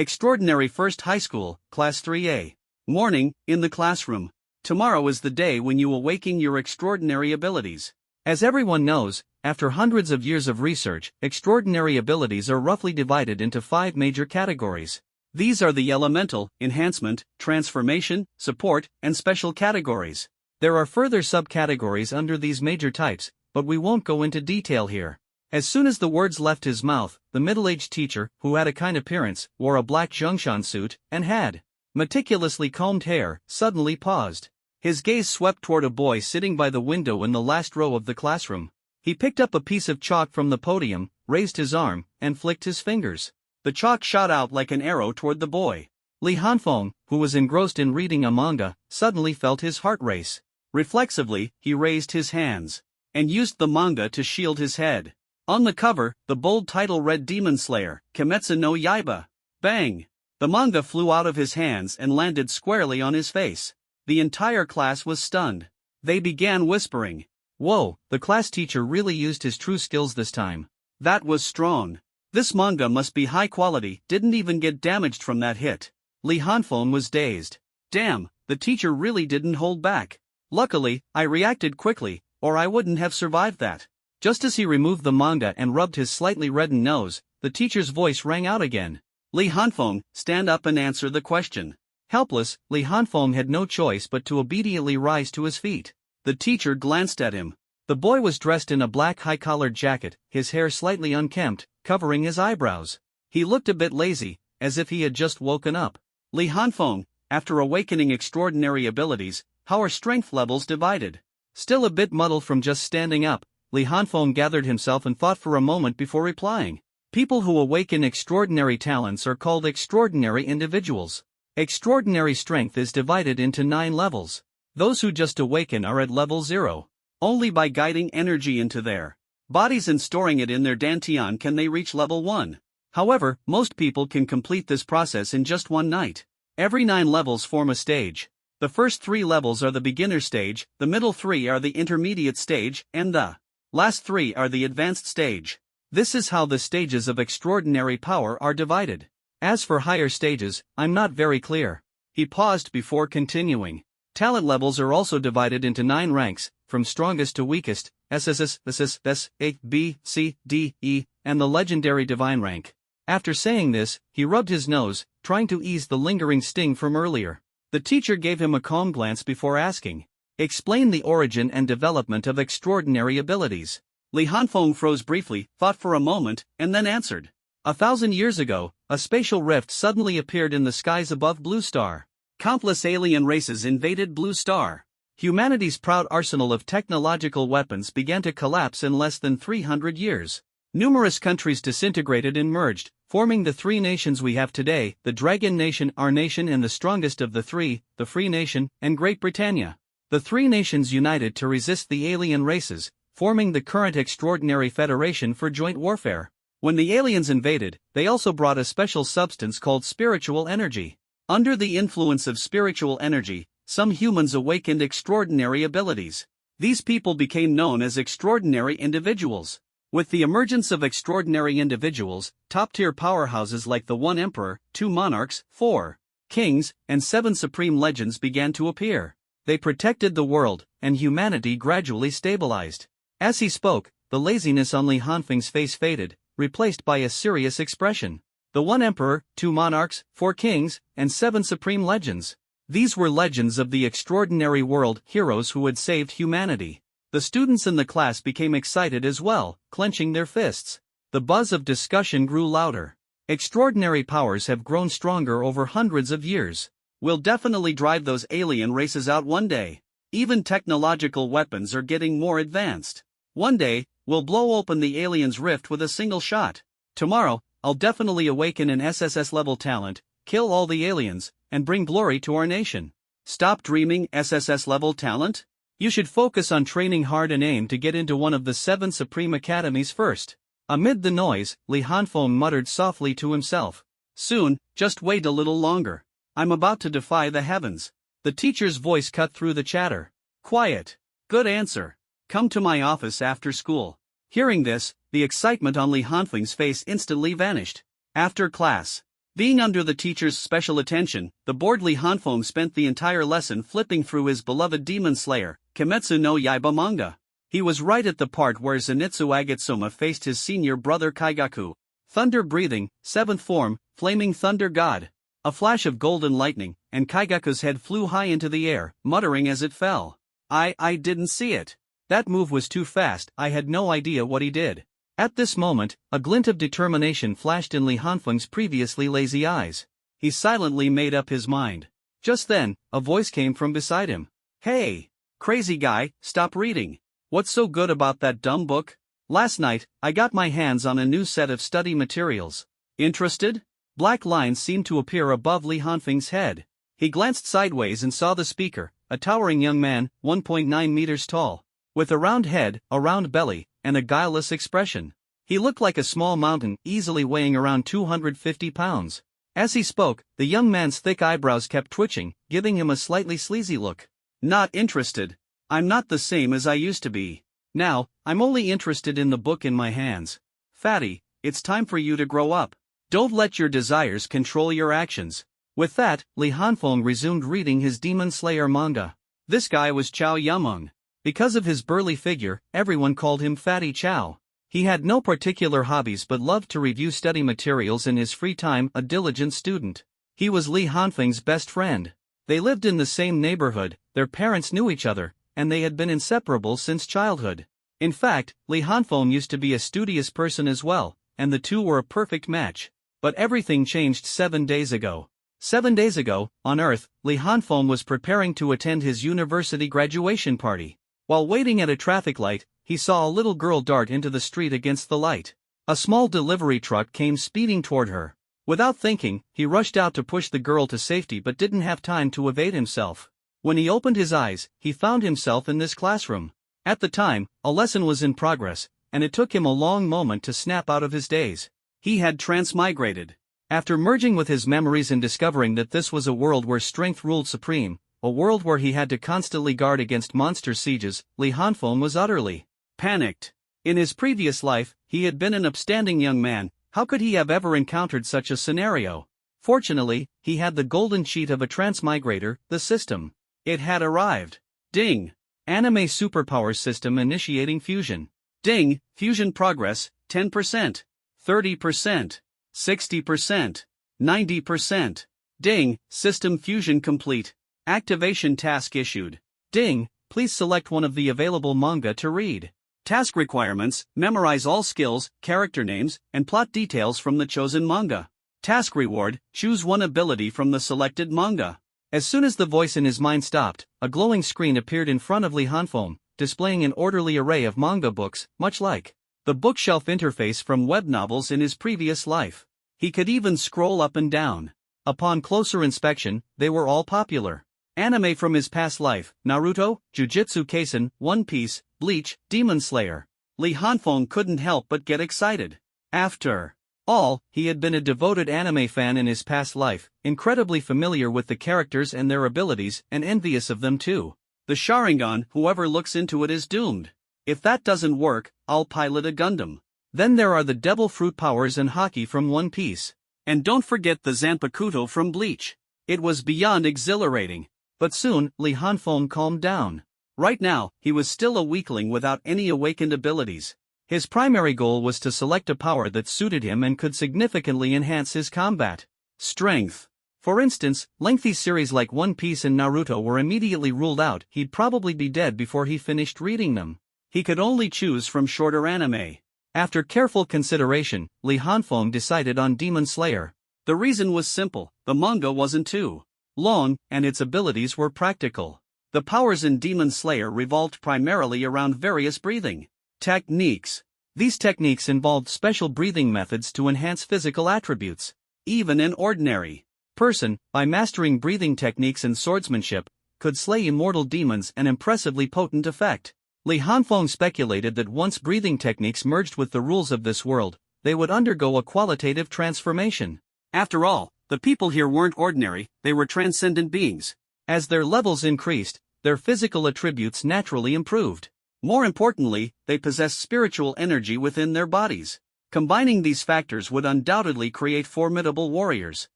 Extraordinary First High School, Class 3A. Morning, in the classroom. Tomorrow is the day when you awaken your extraordinary abilities. As everyone knows, after hundreds of years of research, extraordinary abilities are roughly divided into 5 major categories. These are the elemental, enhancement, transformation, support, and special categories. There are further subcategories under these major types, but we won't go into detail here. As soon as the words left his mouth, the middle-aged teacher, who had a kind appearance, wore a black Zhongshan suit, and had meticulously combed hair, suddenly paused. His gaze swept toward a boy sitting by the window in the last row of the classroom. He picked up a piece of chalk from the podium, raised his arm, and flicked his fingers. The chalk shot out like an arrow toward the boy. Li Hanfeng, who was engrossed in reading a manga, suddenly felt his heart race. Reflexively, he raised his hands and used the manga to shield his head. On the cover, the bold title read Demon Slayer, Kimetsu no Yaiba. Bang! The manga flew out of his hands and landed squarely on his face. The entire class was stunned. They began whispering. Whoa, the class teacher really used his true skills this time. That was strong. This manga must be high quality, didn't even get damaged from that hit. Li Hanfeng was dazed. Damn, the teacher really didn't hold back. Luckily, I reacted quickly, or I wouldn't have survived that. Just as he removed the manga and rubbed his slightly reddened nose, the teacher's voice rang out again. Li Hanfeng, stand up and answer the question. Helpless, Li Hanfeng had no choice but to obediently rise to his feet. The teacher glanced at him. The boy was dressed in a black high-collared jacket, his hair slightly unkempt, covering his eyebrows. He looked a bit lazy, as if he had just woken up. Li Hanfeng, after awakening extraordinary abilities, how are strength levels divided? Still a bit muddled from just standing up, Li Hanfeng gathered himself and thought for a moment before replying. People who awaken extraordinary talents are called extraordinary individuals. Extraordinary strength is divided into 9 levels. Those who just awaken are at level 0. Only by guiding energy into their bodies and storing it in their dantian can they reach level 1. However, most people can complete this process in just one night. Every 9 levels form a stage. The first 3 levels are the beginner stage, the middle 3 are the intermediate stage, and the last 3 are the advanced stage. This is how the stages of extraordinary power are divided. As for higher stages, I'm not very clear. He paused before continuing. Talent levels are also divided into 9 ranks, from strongest to weakest, SSS, SS, A, B, C, D, E, and the legendary divine rank. After saying this, he rubbed his nose, trying to ease the lingering sting from earlier. The teacher gave him a calm glance before asking, explain the origin and development of extraordinary abilities. Li Hanfeng froze briefly, thought for a moment, and then answered. 1,000 years ago, a spatial rift suddenly appeared in the skies above Blue Star. Countless alien races invaded Blue Star. Humanity's proud arsenal of technological weapons began to collapse in less than 300 years. Numerous countries disintegrated and merged, forming the 3 nations we have today, the Dragon Nation, our nation, and the strongest of the 3, the Free Nation, and Great Britannia. The 3 nations united to resist the alien races, forming the current Extraordinary Federation for joint warfare. When the aliens invaded, they also brought a special substance called spiritual energy. Under the influence of spiritual energy, some humans awakened extraordinary abilities. These people became known as extraordinary individuals. With the emergence of extraordinary individuals, top-tier powerhouses like the 1 Emperor, 2 Monarchs, 4 Kings, and 7 Supreme Legends began to appear. They protected the world, and humanity gradually stabilized. As he spoke, the laziness on Li Hanfeng's face faded, replaced by a serious expression. The 1 Emperor, 2 Monarchs, 4 Kings, and 7 Supreme Legends. These were legends of the extraordinary world, heroes who had saved humanity. The students in the class became excited as well, clenching their fists. The buzz of discussion grew louder. Extraordinary powers have grown stronger over hundreds of years. We'll definitely drive those alien races out one day. Even technological weapons are getting more advanced. One day, we'll blow open the aliens' rift with a single shot. Tomorrow, I'll definitely awaken an SSS level talent, kill all the aliens, and bring glory to our nation. Stop dreaming, SSS level talent? You should focus on training hard and aim to get into one of the 7 Supreme Academies first. Amid the noise, Li Hanfeng muttered softly to himself. Soon, just wait a little longer. I'm about to defy the heavens. The teacher's voice cut through the chatter. Quiet. Good answer. Come to my office after school. Hearing this, the excitement on Li Hanfeng's face instantly vanished. After class. Being under the teacher's special attention, the bored Li Hanfeng spent the entire lesson flipping through his beloved Demon Slayer, Kimetsu no Yaiba manga. He was right at the part where Zenitsu Agatsuma faced his senior brother Kaigaku. Thunder breathing, 7th form, flaming thunder god. A flash of golden lightning, and Kaigaku's head flew high into the air, muttering as it fell. I didn't see it. That move was too fast, I had no idea what he did. At this moment, a glint of determination flashed in Li Hanfeng's previously lazy eyes. He silently made up his mind. Just then, a voice came from beside him. Hey! Crazy guy, stop reading. What's so good about that dumb book? Last night, I got my hands on a new set of study materials. Interested? Black lines seemed to appear above Li Hanfeng's head. He glanced sideways and saw the speaker, a towering young man, 1.9 meters tall. With a round head, a round belly, and a guileless expression. He looked like a small mountain, easily weighing around 250 pounds. As he spoke, the young man's thick eyebrows kept twitching, giving him a slightly sleazy look. Not interested. I'm not the same as I used to be. Now, I'm only interested in the book in my hands. Fatty, it's time for you to grow up. Don't let your desires control your actions. With that, Li Hanfeng resumed reading his Demon Slayer manga. This guy was Chow Yameng. Because of his burly figure, everyone called him Fatty Chow. He had no particular hobbies but loved to review study materials in his free time, a diligent student. He was Li Hanfeng's best friend. They lived in the same neighborhood, their parents knew each other, and they had been inseparable since childhood. In fact, Li Hanfeng used to be a studious person as well, and the two were a perfect match. But everything changed 7 days ago. 7 days ago, on Earth, Li Hanfeng was preparing to attend his university graduation party. While waiting at a traffic light, he saw a little girl dart into the street against the light. A small delivery truck came speeding toward her. Without thinking, he rushed out to push the girl to safety but didn't have time to evade himself. When he opened his eyes, he found himself in this classroom. At the time, a lesson was in progress, and it took him a long moment to snap out of his daze. He had transmigrated. After merging with his memories and discovering that this was a world where strength ruled supreme, a world where he had to constantly guard against monster sieges, Li Hanfeng was utterly panicked. In his previous life, he had been an upstanding young man. How could he have ever encountered such a scenario? Fortunately, he had the golden sheet of a transmigrator, the system. It had arrived. Ding! Anime superpower system initiating fusion. Ding! Fusion progress, 10%, 30%, 60%, 90%. Ding! System fusion complete. Activation task issued. Ding! Please select one of the available manga to read. Task requirements: memorize all skills, character names, and plot details from the chosen manga. Task reward: choose one ability from the selected manga. As soon as the voice in his mind stopped, a glowing screen appeared in front of Li Hanfeng, displaying an orderly array of manga books, much like the bookshelf interface from web novels in his previous life. He could even scroll up and down. Upon closer inspection, they were all popular anime from his past life: Naruto, Jujutsu Kaisen, One Piece, Bleach, Demon Slayer. Li Hanfeng couldn't help but get excited. After all, he had been a devoted anime fan in his past life, incredibly familiar with the characters and their abilities, and envious of them too. The Sharingan: whoever looks into it is doomed. If that doesn't work, I'll pilot a Gundam. Then there are the devil fruit powers and Haki from One Piece. And don't forget the Zanpakuto from Bleach. It was beyond exhilarating. But soon, Li Hanfeng calmed down. Right now, he was still a weakling without any awakened abilities. His primary goal was to select a power that suited him and could significantly enhance his combat strength. For instance, lengthy series like One Piece and Naruto were immediately ruled out. He'd probably be dead before he finished reading them. He could only choose from shorter anime. After careful consideration, Li Hanfeng decided on Demon Slayer. The reason was simple: the manga wasn't too long, and its abilities were practical. The powers in Demon Slayer revolved primarily around various breathing techniques. These techniques involved special breathing methods to enhance physical attributes. Even an ordinary person, by mastering breathing techniques and swordsmanship, could slay immortal demons, an impressively potent effect. Li Hanfeng speculated that once breathing techniques merged with the rules of this world, they would undergo a qualitative transformation. After all, the people here weren't ordinary, they were transcendent beings. As their levels increased, their physical attributes naturally improved. More importantly, they possessed spiritual energy within their bodies. Combining these factors would undoubtedly create formidable warriors.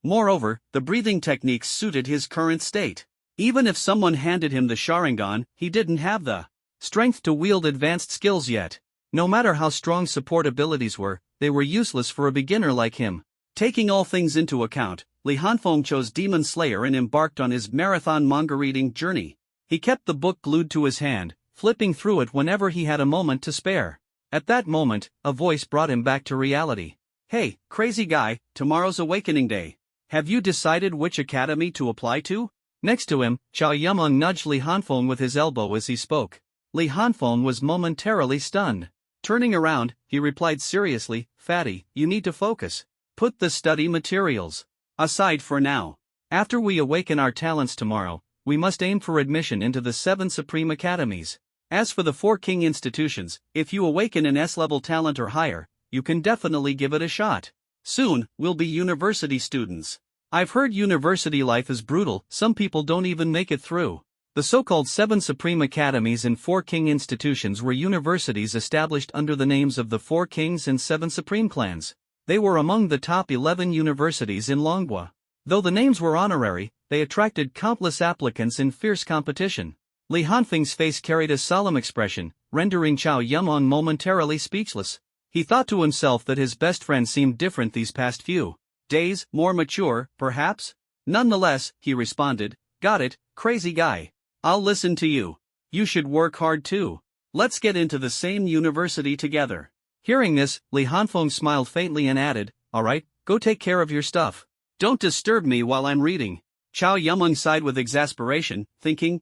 Moreover, the breathing techniques suited his current state. Even if someone handed him the Sharingan, he didn't have the strength to wield advanced skills yet. No matter how strong support abilities were, they were useless for a beginner like him. Taking all things into account, Li Hanfeng chose Demon Slayer and embarked on his marathon manga-reading journey. He kept the book glued to his hand, flipping through it whenever he had a moment to spare. At that moment, a voice brought him back to reality. "Hey, crazy guy, tomorrow's awakening day. Have you decided which academy to apply to?" Next to him, Chow Yumeng nudged Li Hanfeng with his elbow as he spoke. Li Hanfeng was momentarily stunned. Turning around, he replied seriously, "Fatty, you need to focus. Put the study materials aside for now. After we awaken our talents tomorrow, we must aim for admission into the 7 Supreme Academies. As for the 4 King institutions, if you awaken an S-level talent or higher, you can definitely give it a shot. Soon, we'll be university students. I've heard university life is brutal, some people don't even make it through." The so-called 7 Supreme Academies and 4 King institutions were universities established under the names of the 4 Kings and 7 Supreme Clans. They were among the top 11 universities in Longhua. Though the names were honorary, they attracted countless applicants in fierce competition. Li Hanfeng's face carried a solemn expression, rendering Chow Yumeng momentarily speechless. He thought to himself that his best friend seemed different these past few days, more mature, perhaps? Nonetheless, he responded, "Got it, crazy guy. I'll listen to you. You should work hard too. Let's get into the same university together." Hearing this, Li Hanfeng smiled faintly and added, "Alright, go take care of your stuff. Don't disturb me while I'm reading." Chow Yumeng sighed with exasperation, thinking,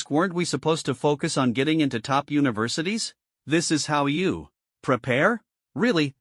weren't we supposed to focus on getting into top universities? This is how you prepare? Really,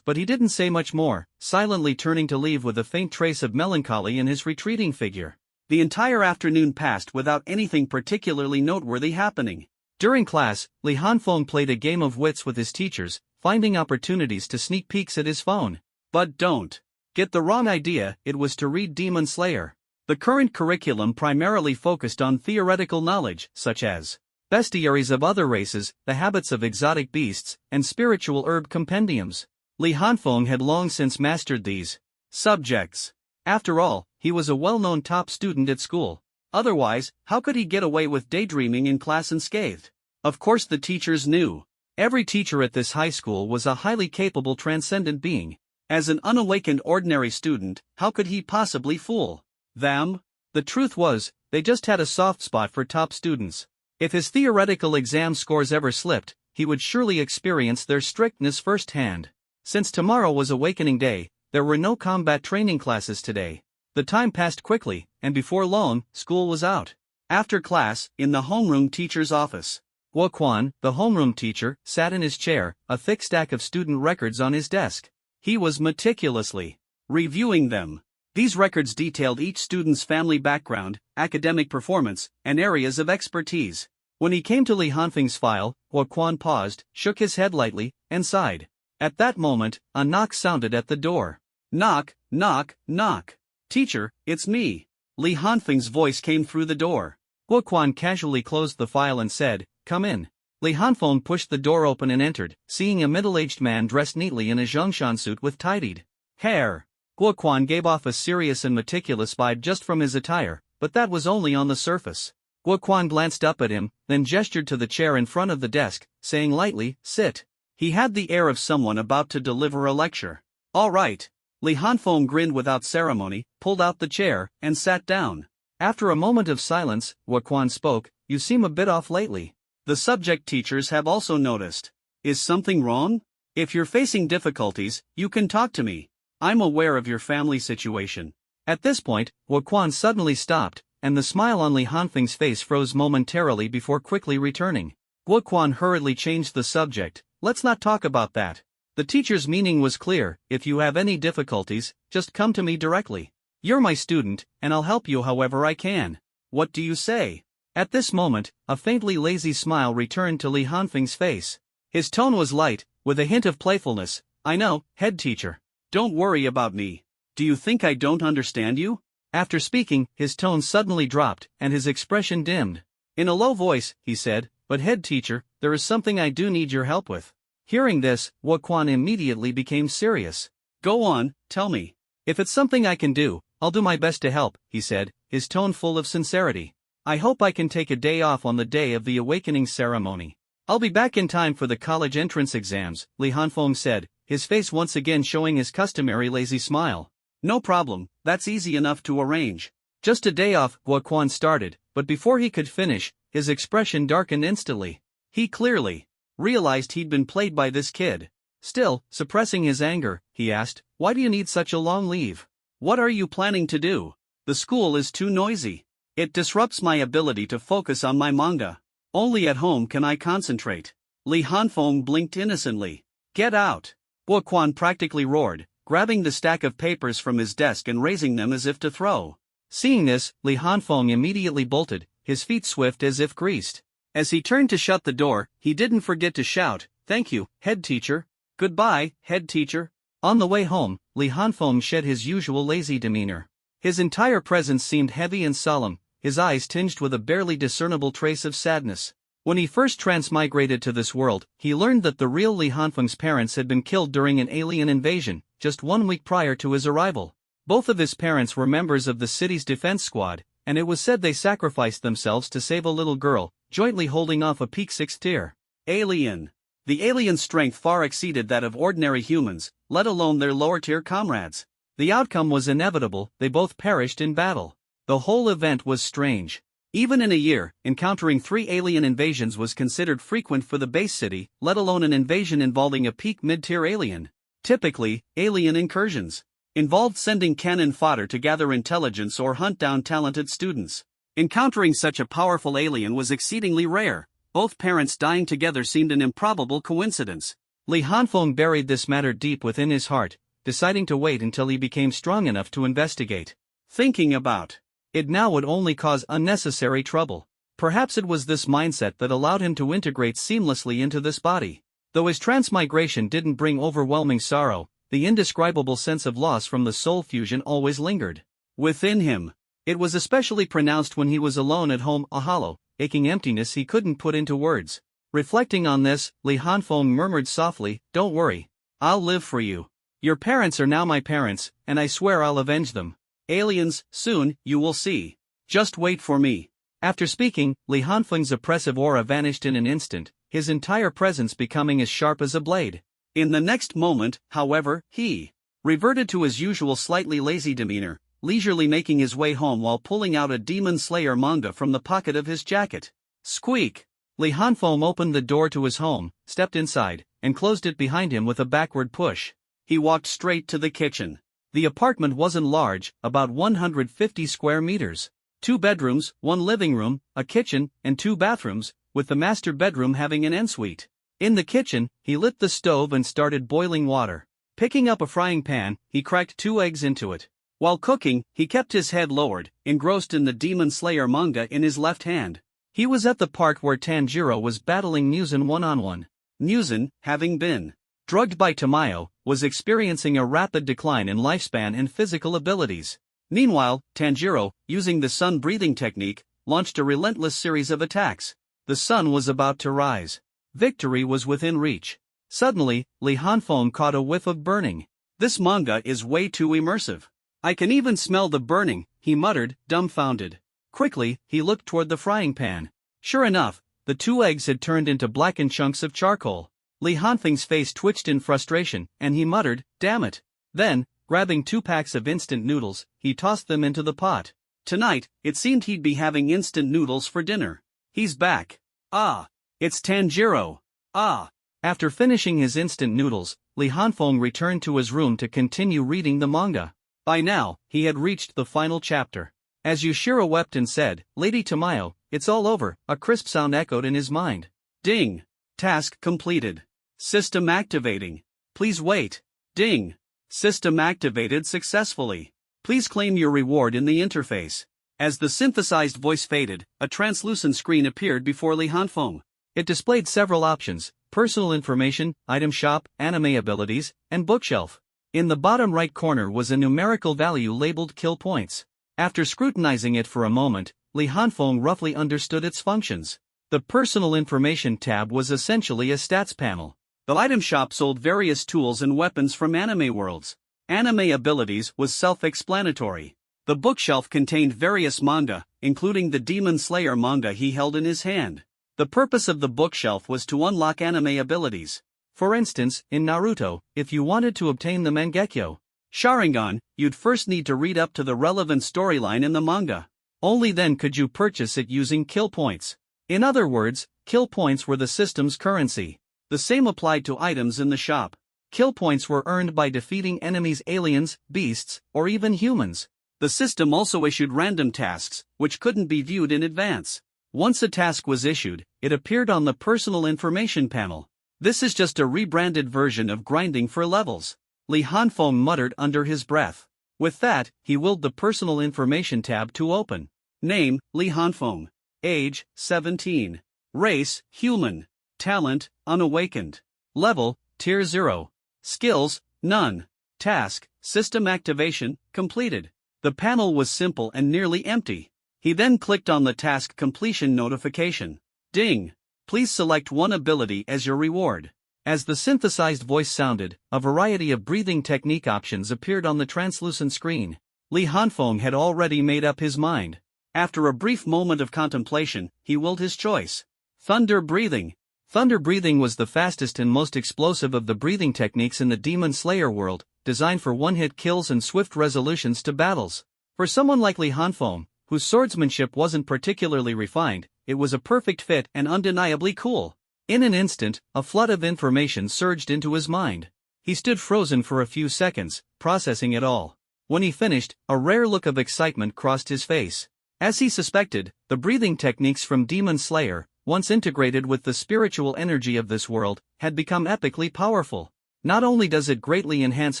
but he didn't say much more, silently turning to leave with a faint trace of melancholy in his retreating figure. The entire afternoon passed without anything particularly noteworthy happening. During class, Li Hanfeng played a game of wits with his teachers, finding opportunities to sneak peeks at his phone. But don't get the wrong idea, it was to read Demon Slayer. The current curriculum primarily focused on theoretical knowledge, such as bestiaries of other races, the habits of exotic beasts, and spiritual herb compendiums. Li Hanfeng had long since mastered these subjects. After all, he was a well-known top student at school. Otherwise, how could he get away with daydreaming in class unscathed? Of course the teachers knew. Every teacher at this high school was a highly capable transcendent being. As an unawakened ordinary student, how could he possibly fool them? The truth was, they just had a soft spot for top students. If his theoretical exam scores ever slipped, he would surely experience their strictness firsthand. Since tomorrow was awakening day, there were no combat training classes today. The time passed quickly, and before long, school was out. After class, in the homeroom teacher's office, Guo Quan, the homeroom teacher, sat in his chair, a thick stack of student records on his desk. He was meticulously reviewing them. These records detailed each student's family background, academic performance, and areas of expertise. When he came to Li Hanfeng's file, Guo Quan paused, shook his head lightly, and sighed. At that moment, a knock sounded at the door. "Knock, knock, knock. Teacher, it's me." Li Hanfeng's voice came through the door. Guo Quan casually closed the file and said, "Come in." Li Hanfeng pushed the door open and entered, seeing a middle-aged man dressed neatly in a Zhongshan suit with tidied hair. Guo Quan gave off a serious and meticulous vibe just from his attire, but that was only on the surface. Guo Quan glanced up at him, then gestured to the chair in front of the desk, saying lightly, "Sit." He had the air of someone about to deliver a lecture. "All right." Li Hanfeng grinned without ceremony, pulled out the chair, and sat down. After a moment of silence, Guo Quan spoke, "You seem a bit off lately. The subject teachers have also noticed. Is something wrong? If you're facing difficulties, you can talk to me. I'm aware of your family situation." At this point, Guo Quan suddenly stopped, and the smile on Li Hanfeng's face froze momentarily before quickly returning. Guo Quan hurriedly changed the subject. "Let's not talk about that." The teacher's meaning was clear: if you have any difficulties, just come to me directly. You're my student, and I'll help you however I can. What do you say? At this moment, a faintly lazy smile returned to Li Hanfeng's face. His tone was light, with a hint of playfulness. "I know, head teacher. Don't worry about me. Do you think I don't understand you?" After speaking, his tone suddenly dropped, and his expression dimmed. In a low voice, he said, "But head teacher, there is something I do need your help with." Hearing this, Huaquan immediately became serious. Go on, tell me. If it's something I can do, I'll do my best to help, he said, his tone full of sincerity. I hope I can take a day off on the day of the awakening ceremony. I'll be back in time for the college entrance exams, Li Hanfeng said, his face once again showing his customary lazy smile. No problem, that's easy enough to arrange. Just a day off, Huaquan started, but before he could finish, his expression darkened instantly. He clearly realized he'd been played by this kid. Still, suppressing his anger, he asked, why do you need such a long leave? What are you planning to do? The school is too noisy. It disrupts my ability to focus on my manga. Only at home can I concentrate. Li Hanfeng blinked innocently. Get out! Huaquan practically roared, grabbing the stack of papers from his desk and raising them as if to throw. Seeing this, Li Hanfeng immediately bolted, his feet swift as if greased. As he turned to shut the door, he didn't forget to shout, "Thank you, head teacher." "Goodbye, head teacher." On the way home, Li Hanfeng shed his usual lazy demeanor. His entire presence seemed heavy and solemn, his eyes tinged with a barely discernible trace of sadness. When he first transmigrated to this world, he learned that the real Li Hanfeng's parents had been killed during an alien invasion, just 1 week prior to his arrival. Both of his parents were members of the city's defense squad, and it was said they sacrificed themselves to save a little girl, jointly holding off a peak 6th tier alien. The alien's strength far exceeded that of ordinary humans, let alone their lower-tier comrades. The outcome was inevitable, they both perished in battle. The whole event was strange. Even in a year, encountering 3 alien invasions was considered frequent for the base city, let alone an invasion involving a peak mid-tier alien. Typically, alien incursions involved sending cannon fodder to gather intelligence or hunt down talented students. Encountering such a powerful alien was exceedingly rare. Both parents dying together seemed an improbable coincidence. Li Hanfeng buried this matter deep within his heart, deciding to wait until he became strong enough to investigate. Thinking about it now would only cause unnecessary trouble. Perhaps it was this mindset that allowed him to integrate seamlessly into this body. Though his transmigration didn't bring overwhelming sorrow, the indescribable sense of loss from the soul fusion always lingered within him. It was especially pronounced when he was alone at home, a hollow, aching emptiness he couldn't put into words. Reflecting on this, Li Hanfeng murmured softly, "Don't worry. I'll live for you. Your parents are now my parents, and I swear I'll avenge them. Aliens, soon, you will see. Just wait for me." After speaking, Li Hanfeng's oppressive aura vanished in an instant, his entire presence becoming as sharp as a blade. In the next moment, however, he reverted to his usual slightly lazy demeanor, leisurely making his way home while pulling out a Demon Slayer manga from the pocket of his jacket. Squeak! Li Hanfeng opened the door to his home, stepped inside, and closed it behind him with a backward push. He walked straight to the kitchen. The apartment wasn't large, about 150 square meters. 2 bedrooms, 1 living room, a kitchen, and 2 bathrooms, with the master bedroom having an ensuite. In the kitchen, he lit the stove and started boiling water. Picking up a frying pan, he cracked 2 eggs into it. While cooking, he kept his head lowered, engrossed in the Demon Slayer manga in his left hand. He was at the part where Tanjiro was battling Muzan one-on-one. Muzan, having been drugged by Tamayo, was experiencing a rapid decline in lifespan and physical abilities. Meanwhile, Tanjiro, using the sun breathing technique, launched a relentless series of attacks. The sun was about to rise. Victory was within reach. Suddenly, Li Hanfeng caught a whiff of burning. This manga is way too immersive. I can even smell the burning, he muttered, dumbfounded. Quickly, he looked toward the frying pan. Sure enough, the 2 eggs had turned into blackened chunks of charcoal. Li Hanfeng's face twitched in frustration, and he muttered, "Damn it." Then, grabbing 2 packs of instant noodles, he tossed them into the pot. Tonight, it seemed he'd be having instant noodles for dinner. He's back. Ah! It's Tanjiro. Ah! After finishing his instant noodles, Li Hanfeng returned to his room to continue reading the manga. By now, he had reached the final chapter. As Yushiro wept and said, "Lady Tamayo, it's all over," a crisp sound echoed in his mind. Ding! Task completed. System activating. Please wait. Ding! System activated successfully. Please claim your reward in the interface. As the synthesized voice faded, a translucent screen appeared before Li Hanfeng. It displayed several options: personal information, item shop, anime abilities, and bookshelf. In the bottom right corner was a numerical value labeled kill points. After scrutinizing it for a moment, Li Hanfeng roughly understood its functions. The personal information tab was essentially a stats panel. The item shop sold various tools and weapons from anime worlds. Anime abilities was self-explanatory. The bookshelf contained various manga, including the Demon Slayer manga he held in his hand. The purpose of the bookshelf was to unlock anime abilities. For instance, in Naruto, if you wanted to obtain the Mangekyo Sharingan, you'd first need to read up to the relevant storyline in the manga. Only then could you purchase it using kill points. In other words, kill points were the system's currency. The same applied to items in the shop. Kill points were earned by defeating enemies, aliens, beasts, or even humans. The system also issued random tasks, which couldn't be viewed in advance. Once a task was issued, it appeared on the personal information panel. This is just a rebranded version of grinding for levels. Li Hanfeng muttered under his breath. With that, he willed the personal information tab to open. Name, Li Hanfeng. Age, 17. Race, human. Talent, unawakened. Level, tier 0. Skills, none. Task, system activation, completed. The panel was simple and nearly empty. He then clicked on the task completion notification. Ding! Please select one ability as your reward. As the synthesized voice sounded, a variety of breathing technique options appeared on the translucent screen. Li Hanfeng had already made up his mind. After a brief moment of contemplation, he willed his choice. Thunder breathing. Thunder breathing was the fastest and most explosive of the breathing techniques in the Demon Slayer world, designed for one-hit kills and swift resolutions to battles. For someone like Li Hanfeng, whose swordsmanship wasn't particularly refined, it was a perfect fit and undeniably cool. In an instant, a flood of information surged into his mind. He stood frozen for a few seconds, processing it all. When he finished, a rare look of excitement crossed his face. As he suspected, the breathing techniques from Demon Slayer, once integrated with the spiritual energy of this world, had become epically powerful. Not only does it greatly enhance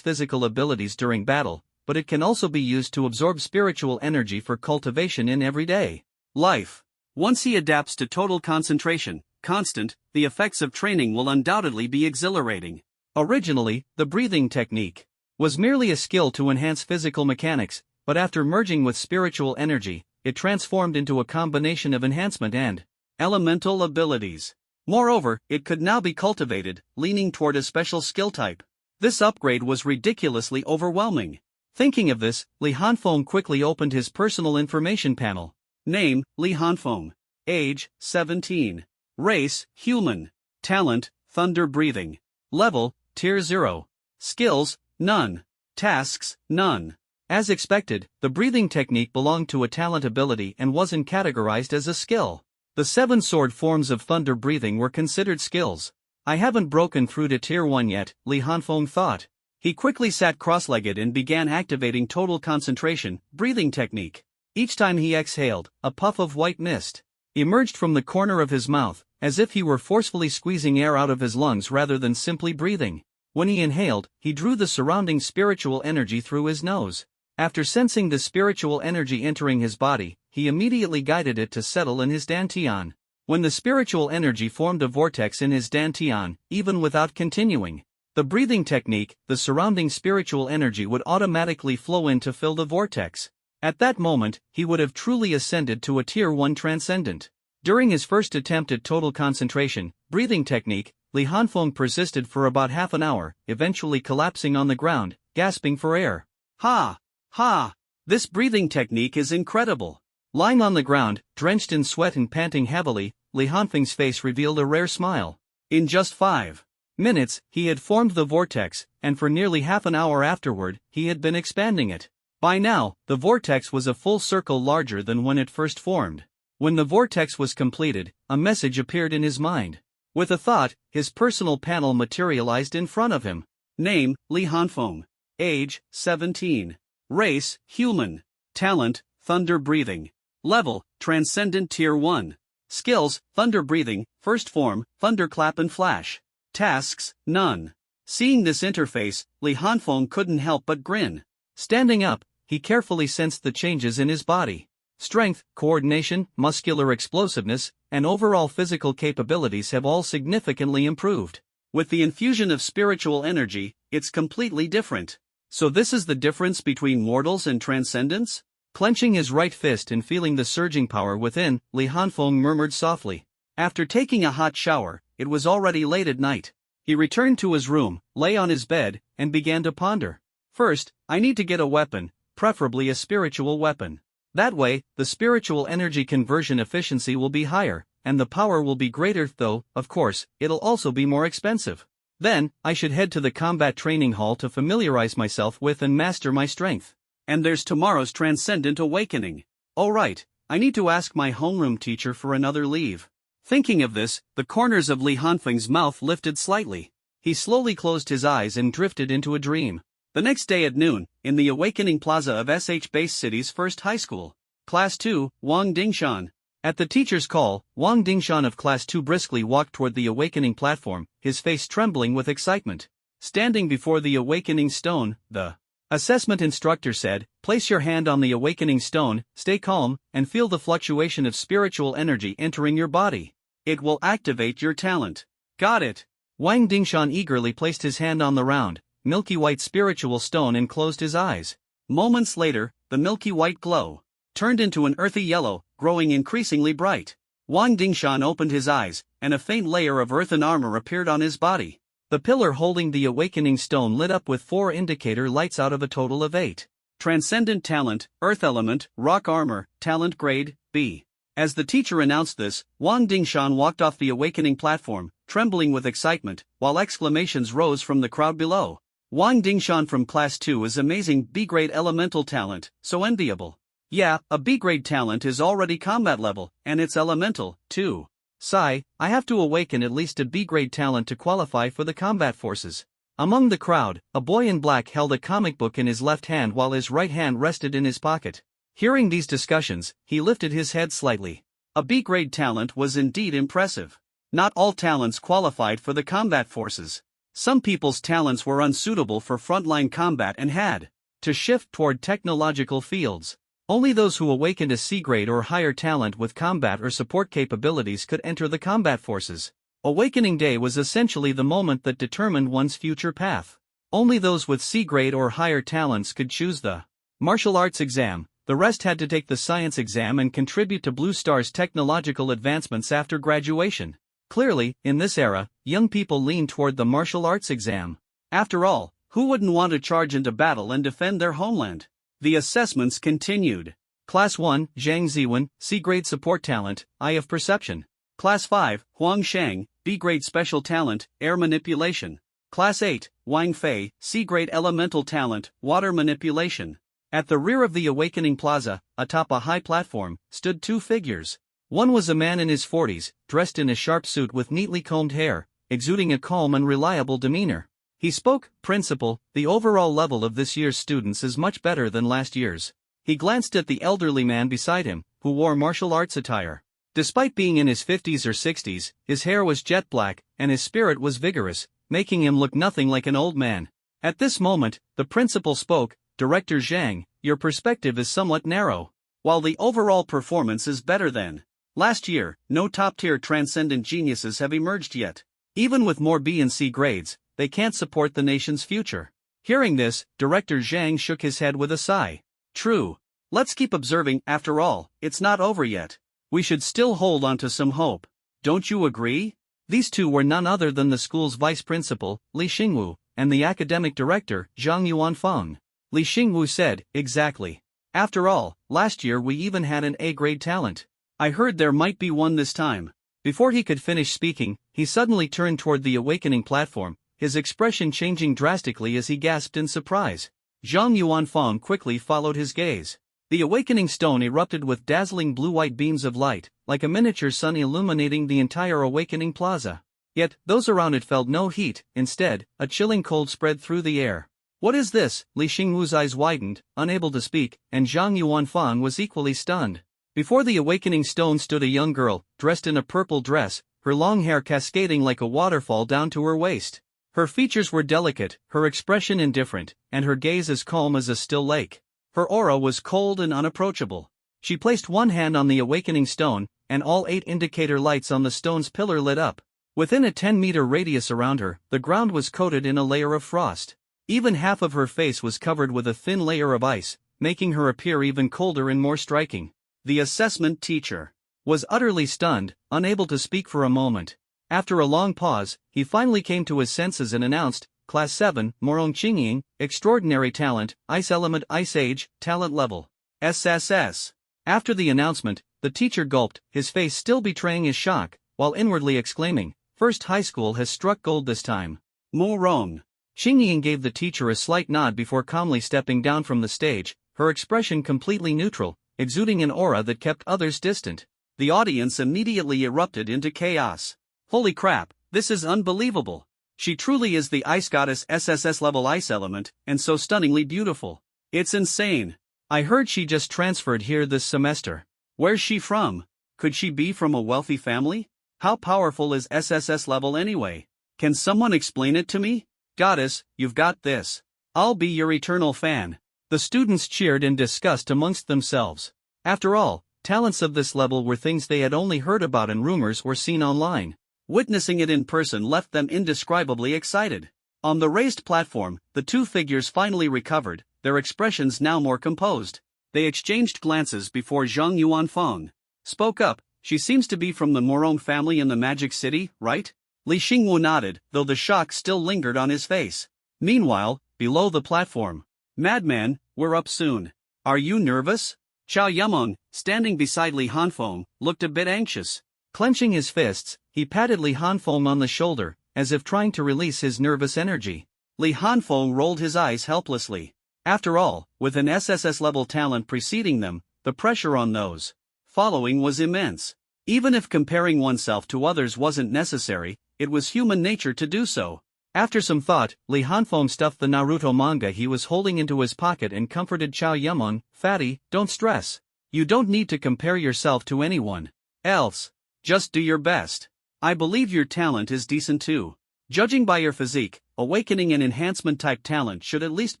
physical abilities during battle, but it can also be used to absorb spiritual energy for cultivation in everyday life. Once he adapts to total concentration, constant, the effects of training will undoubtedly be exhilarating. Originally, the breathing technique was merely a skill to enhance physical mechanics, but after merging with spiritual energy, it transformed into a combination of enhancement and elemental abilities. Moreover, it could now be cultivated, leaning toward a special skill type. This upgrade was ridiculously overwhelming. Thinking of this, Li Hanfeng quickly opened his personal information panel. Name, Li Hanfeng. Age, 17. Race, human. Talent, thunder breathing. Level, tier 0. Skills, none. Tasks, none. As expected, the breathing technique belonged to a talent ability and wasn't categorized as a skill. The 7 sword forms of thunder breathing were considered skills. I haven't broken through to tier 1 yet, Li Hanfeng thought. He quickly sat cross-legged and began activating total concentration, breathing technique. Each time he exhaled, a puff of white mist emerged from the corner of his mouth, as if he were forcefully squeezing air out of his lungs rather than simply breathing. When he inhaled, he drew the surrounding spiritual energy through his nose. After sensing the spiritual energy entering his body, he immediately guided it to settle in his dantian. When the spiritual energy formed a vortex in his dantian, even without continuing the breathing technique, the surrounding spiritual energy would automatically flow in to fill the vortex. At that moment, he would have truly ascended to a tier 1 transcendent. During his first attempt at total concentration, breathing technique, Li Hanfeng persisted for about half an hour, eventually collapsing on the ground, gasping for air. Ha! Ha! This breathing technique is incredible. Lying on the ground, drenched in sweat and panting heavily, Li Hanfeng's face revealed a rare smile. In just 5 minutes, he had formed the vortex, and for nearly half an hour afterward, he had been expanding it. By now, the vortex was a full circle larger than when it first formed. When the vortex was completed, a message appeared in his mind. With a thought, his personal panel materialized in front of him. Name, Li Hanfeng. Age, 17. Race, human. Talent, thunder breathing. Level, transcendent tier 1. Skills, thunder breathing, first form, thunderclap and flash. Tasks, none. Seeing this interface, Li Hanfeng couldn't help but grin. Standing up, he carefully sensed the changes in his body. Strength, coordination, muscular explosiveness, and overall physical capabilities have all significantly improved. With the infusion of spiritual energy, it's completely different. So this is the difference between mortals and transcendents? Clenching his right fist and feeling the surging power within, Li Hanfeng murmured softly. After taking a hot shower, it was already late at night. He returned to his room, lay on his bed, and began to ponder. First, I need to get a weapon, preferably a spiritual weapon. That way, the spiritual energy conversion efficiency will be higher, and the power will be greater, though, of course, it'll also be more expensive. Then, I should head to the combat training hall to familiarize myself with and master my strength. And there's tomorrow's Transcendent Awakening. Oh right, I need to ask my homeroom teacher for another leave. Thinking of this, the corners of Li Hanfeng's mouth lifted slightly. He slowly closed his eyes and drifted into a dream. The next day at noon, in the Awakening Plaza of SH Base City's first high school. Class 2, Wang Dingshan. At the teacher's call, Wang Dingshan of Class 2 briskly walked toward the Awakening platform, his face trembling with excitement. Standing before the Awakening stone, the assessment instructor said, "Place your hand on the Awakening stone, stay calm, and feel the fluctuation of spiritual energy entering your body. It will activate your talent." Got it. Wang Dingshan eagerly placed his hand on the round, milky white spiritual stone and closed his eyes. Moments later, the milky white glow turned into an earthy yellow, growing increasingly bright. Wang Dingshan opened his eyes, and a faint layer of earthen armor appeared on his body. The pillar holding the Awakening stone lit up with 4 indicator lights out of a total of 8. Transcendent talent, Earth element, rock armor, talent grade, B. As the teacher announced this, Wang Dingshan walked off the Awakening platform, trembling with excitement, while exclamations rose from the crowd below. Wang Dingshan from Class 2 is amazing B-grade elemental talent, so enviable. Yeah, a B-grade talent is already combat level, and it's elemental, too. Sigh, I have to awaken at least a B-grade talent to qualify for the combat forces. Among the crowd, a boy in black held a comic book in his left hand while his right hand rested in his pocket. Hearing these discussions, he lifted his head slightly. A B-grade talent was indeed impressive. Not all talents qualified for the combat forces. Some people's talents were unsuitable for frontline combat and had to shift toward technological fields. Only those who awakened a C-grade or higher talent with combat or support capabilities could enter the combat forces. Awakening Day was essentially the moment that determined one's future path. Only those with C-grade or higher talents could choose the martial arts exam. The rest had to take the science exam and contribute to Blue Star's technological advancements after graduation. Clearly, in this era, young people lean toward the martial arts exam. After all, who wouldn't want to charge into battle and defend their homeland? The assessments continued. Class 1, Zhang Ziwen, C-grade support talent, Eye of Perception. Class 5, Huang Shang, B-grade special talent, Air Manipulation. Class 8, Wang Fei, C-grade elemental talent, Water Manipulation. At the rear of the Awakening Plaza, atop a high platform, stood 2 figures. One was a man in his 40s, dressed in a sharp suit with neatly combed hair, exuding a calm and reliable demeanor. He spoke, "Principal, the overall level of this year's students is much better than last year's." He glanced at the elderly man beside him, who wore martial arts attire. Despite being in his 50s or 60s, his hair was jet black, and his spirit was vigorous, making him look nothing like an old man. At this moment, the principal spoke, "Director Zhang, your perspective is somewhat narrow. While the overall performance is better than last year, no top-tier transcendent geniuses have emerged yet. Even with more B and C grades, they can't support the nation's future." Hearing this, Director Zhang shook his head with a sigh. True. Let's keep observing, after all, it's not over yet. We should still hold on to some hope. Don't you agree? These two were none other than the school's vice principal, Li Xingwu, and the academic director, Zhang Yuanfeng. Li Xingwu said, "Exactly. After all, last year we even had an A-grade talent. I heard there might be one this time." Before he could finish speaking, he suddenly turned toward the Awakening platform, his expression changing drastically as he gasped in surprise. Zhang Yuanfeng quickly followed his gaze. The Awakening stone erupted with dazzling blue-white beams of light, like a miniature sun illuminating the entire Awakening Plaza. Yet, those around it felt no heat. Instead, a chilling cold spread through the air. "What is this?" Li Xingwu's eyes widened, unable to speak, and Zhang Yuanfeng was equally stunned. Before the Awakening stone stood a young girl, dressed in a purple dress, her long hair cascading like a waterfall down to her waist. Her features were delicate, her expression indifferent, and her gaze as calm as a still lake. Her aura was cold and unapproachable. She placed one hand on the Awakening stone, and all 8 indicator lights on the stone's pillar lit up. Within a 10-meter radius around her, the ground was coated in a layer of frost. Even half of her face was covered with a thin layer of ice, making her appear even colder and more striking. The assessment teacher was utterly stunned, unable to speak for a moment. After a long pause, he finally came to his senses and announced, Class 7, Morong Qingying, Extraordinary Talent, Ice Element Ice Age, Talent Level. SSS. After the announcement, the teacher gulped, his face still betraying his shock, while inwardly exclaiming, First High School has struck gold this time. Morong. Qingying gave the teacher a slight nod before calmly stepping down from the stage, her expression completely neutral, exuding an aura that kept others distant. The audience immediately erupted into chaos. Holy crap, this is unbelievable. She truly is the ice goddess SSS level ice element, and so stunningly beautiful. It's insane. I heard she just transferred here this semester. Where's she from? Could she be from a wealthy family? How powerful is SSS level anyway? Can someone explain it to me? Goddess, you've got this. I'll be your eternal fan. The students cheered in disgust amongst themselves. After all, talents of this level were things they had only heard about in rumors or seen online. Witnessing it in person left them indescribably excited. On the raised platform, the two figures finally recovered, their expressions now more composed. They exchanged glances before Zhang Yuanfeng spoke up. She seems to be from the Morong family in the Magic City, right? Li Xingwu nodded, though the shock still lingered on his face. Meanwhile, below the platform, Madman, we're up soon. Are you nervous? Chao Yumeng, standing beside Li Hanfeng, looked a bit anxious. Clenching his fists, he patted Li Hanfeng on the shoulder, as if trying to release his nervous energy. Li Hanfeng rolled his eyes helplessly. After all, with an SSS-level talent preceding them, the pressure on those following was immense. Even if comparing oneself to others wasn't necessary, it was human nature to do so. After some thought, Li Hanfeng stuffed the Naruto manga he was holding into his pocket and comforted Chao Yumeng, Fatty, don't stress. You don't need to compare yourself to anyone else. Just do your best. I believe your talent is decent too. Judging by your physique, awakening and enhancement type talent should at least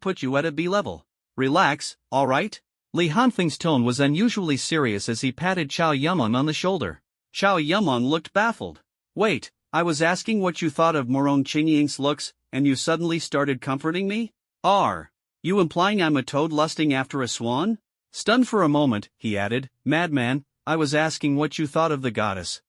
put you at a B level. Relax, alright? Li Hanfeng's tone was unusually serious as he patted Chao Yumeng on the shoulder. Chao Yumeng looked baffled. Wait, I was asking what you thought of Morong Qingying's looks, and you suddenly started comforting me? Are you implying I'm a toad lusting after a swan? Stunned for a moment, he added, Madman, I was asking what you thought of the goddess.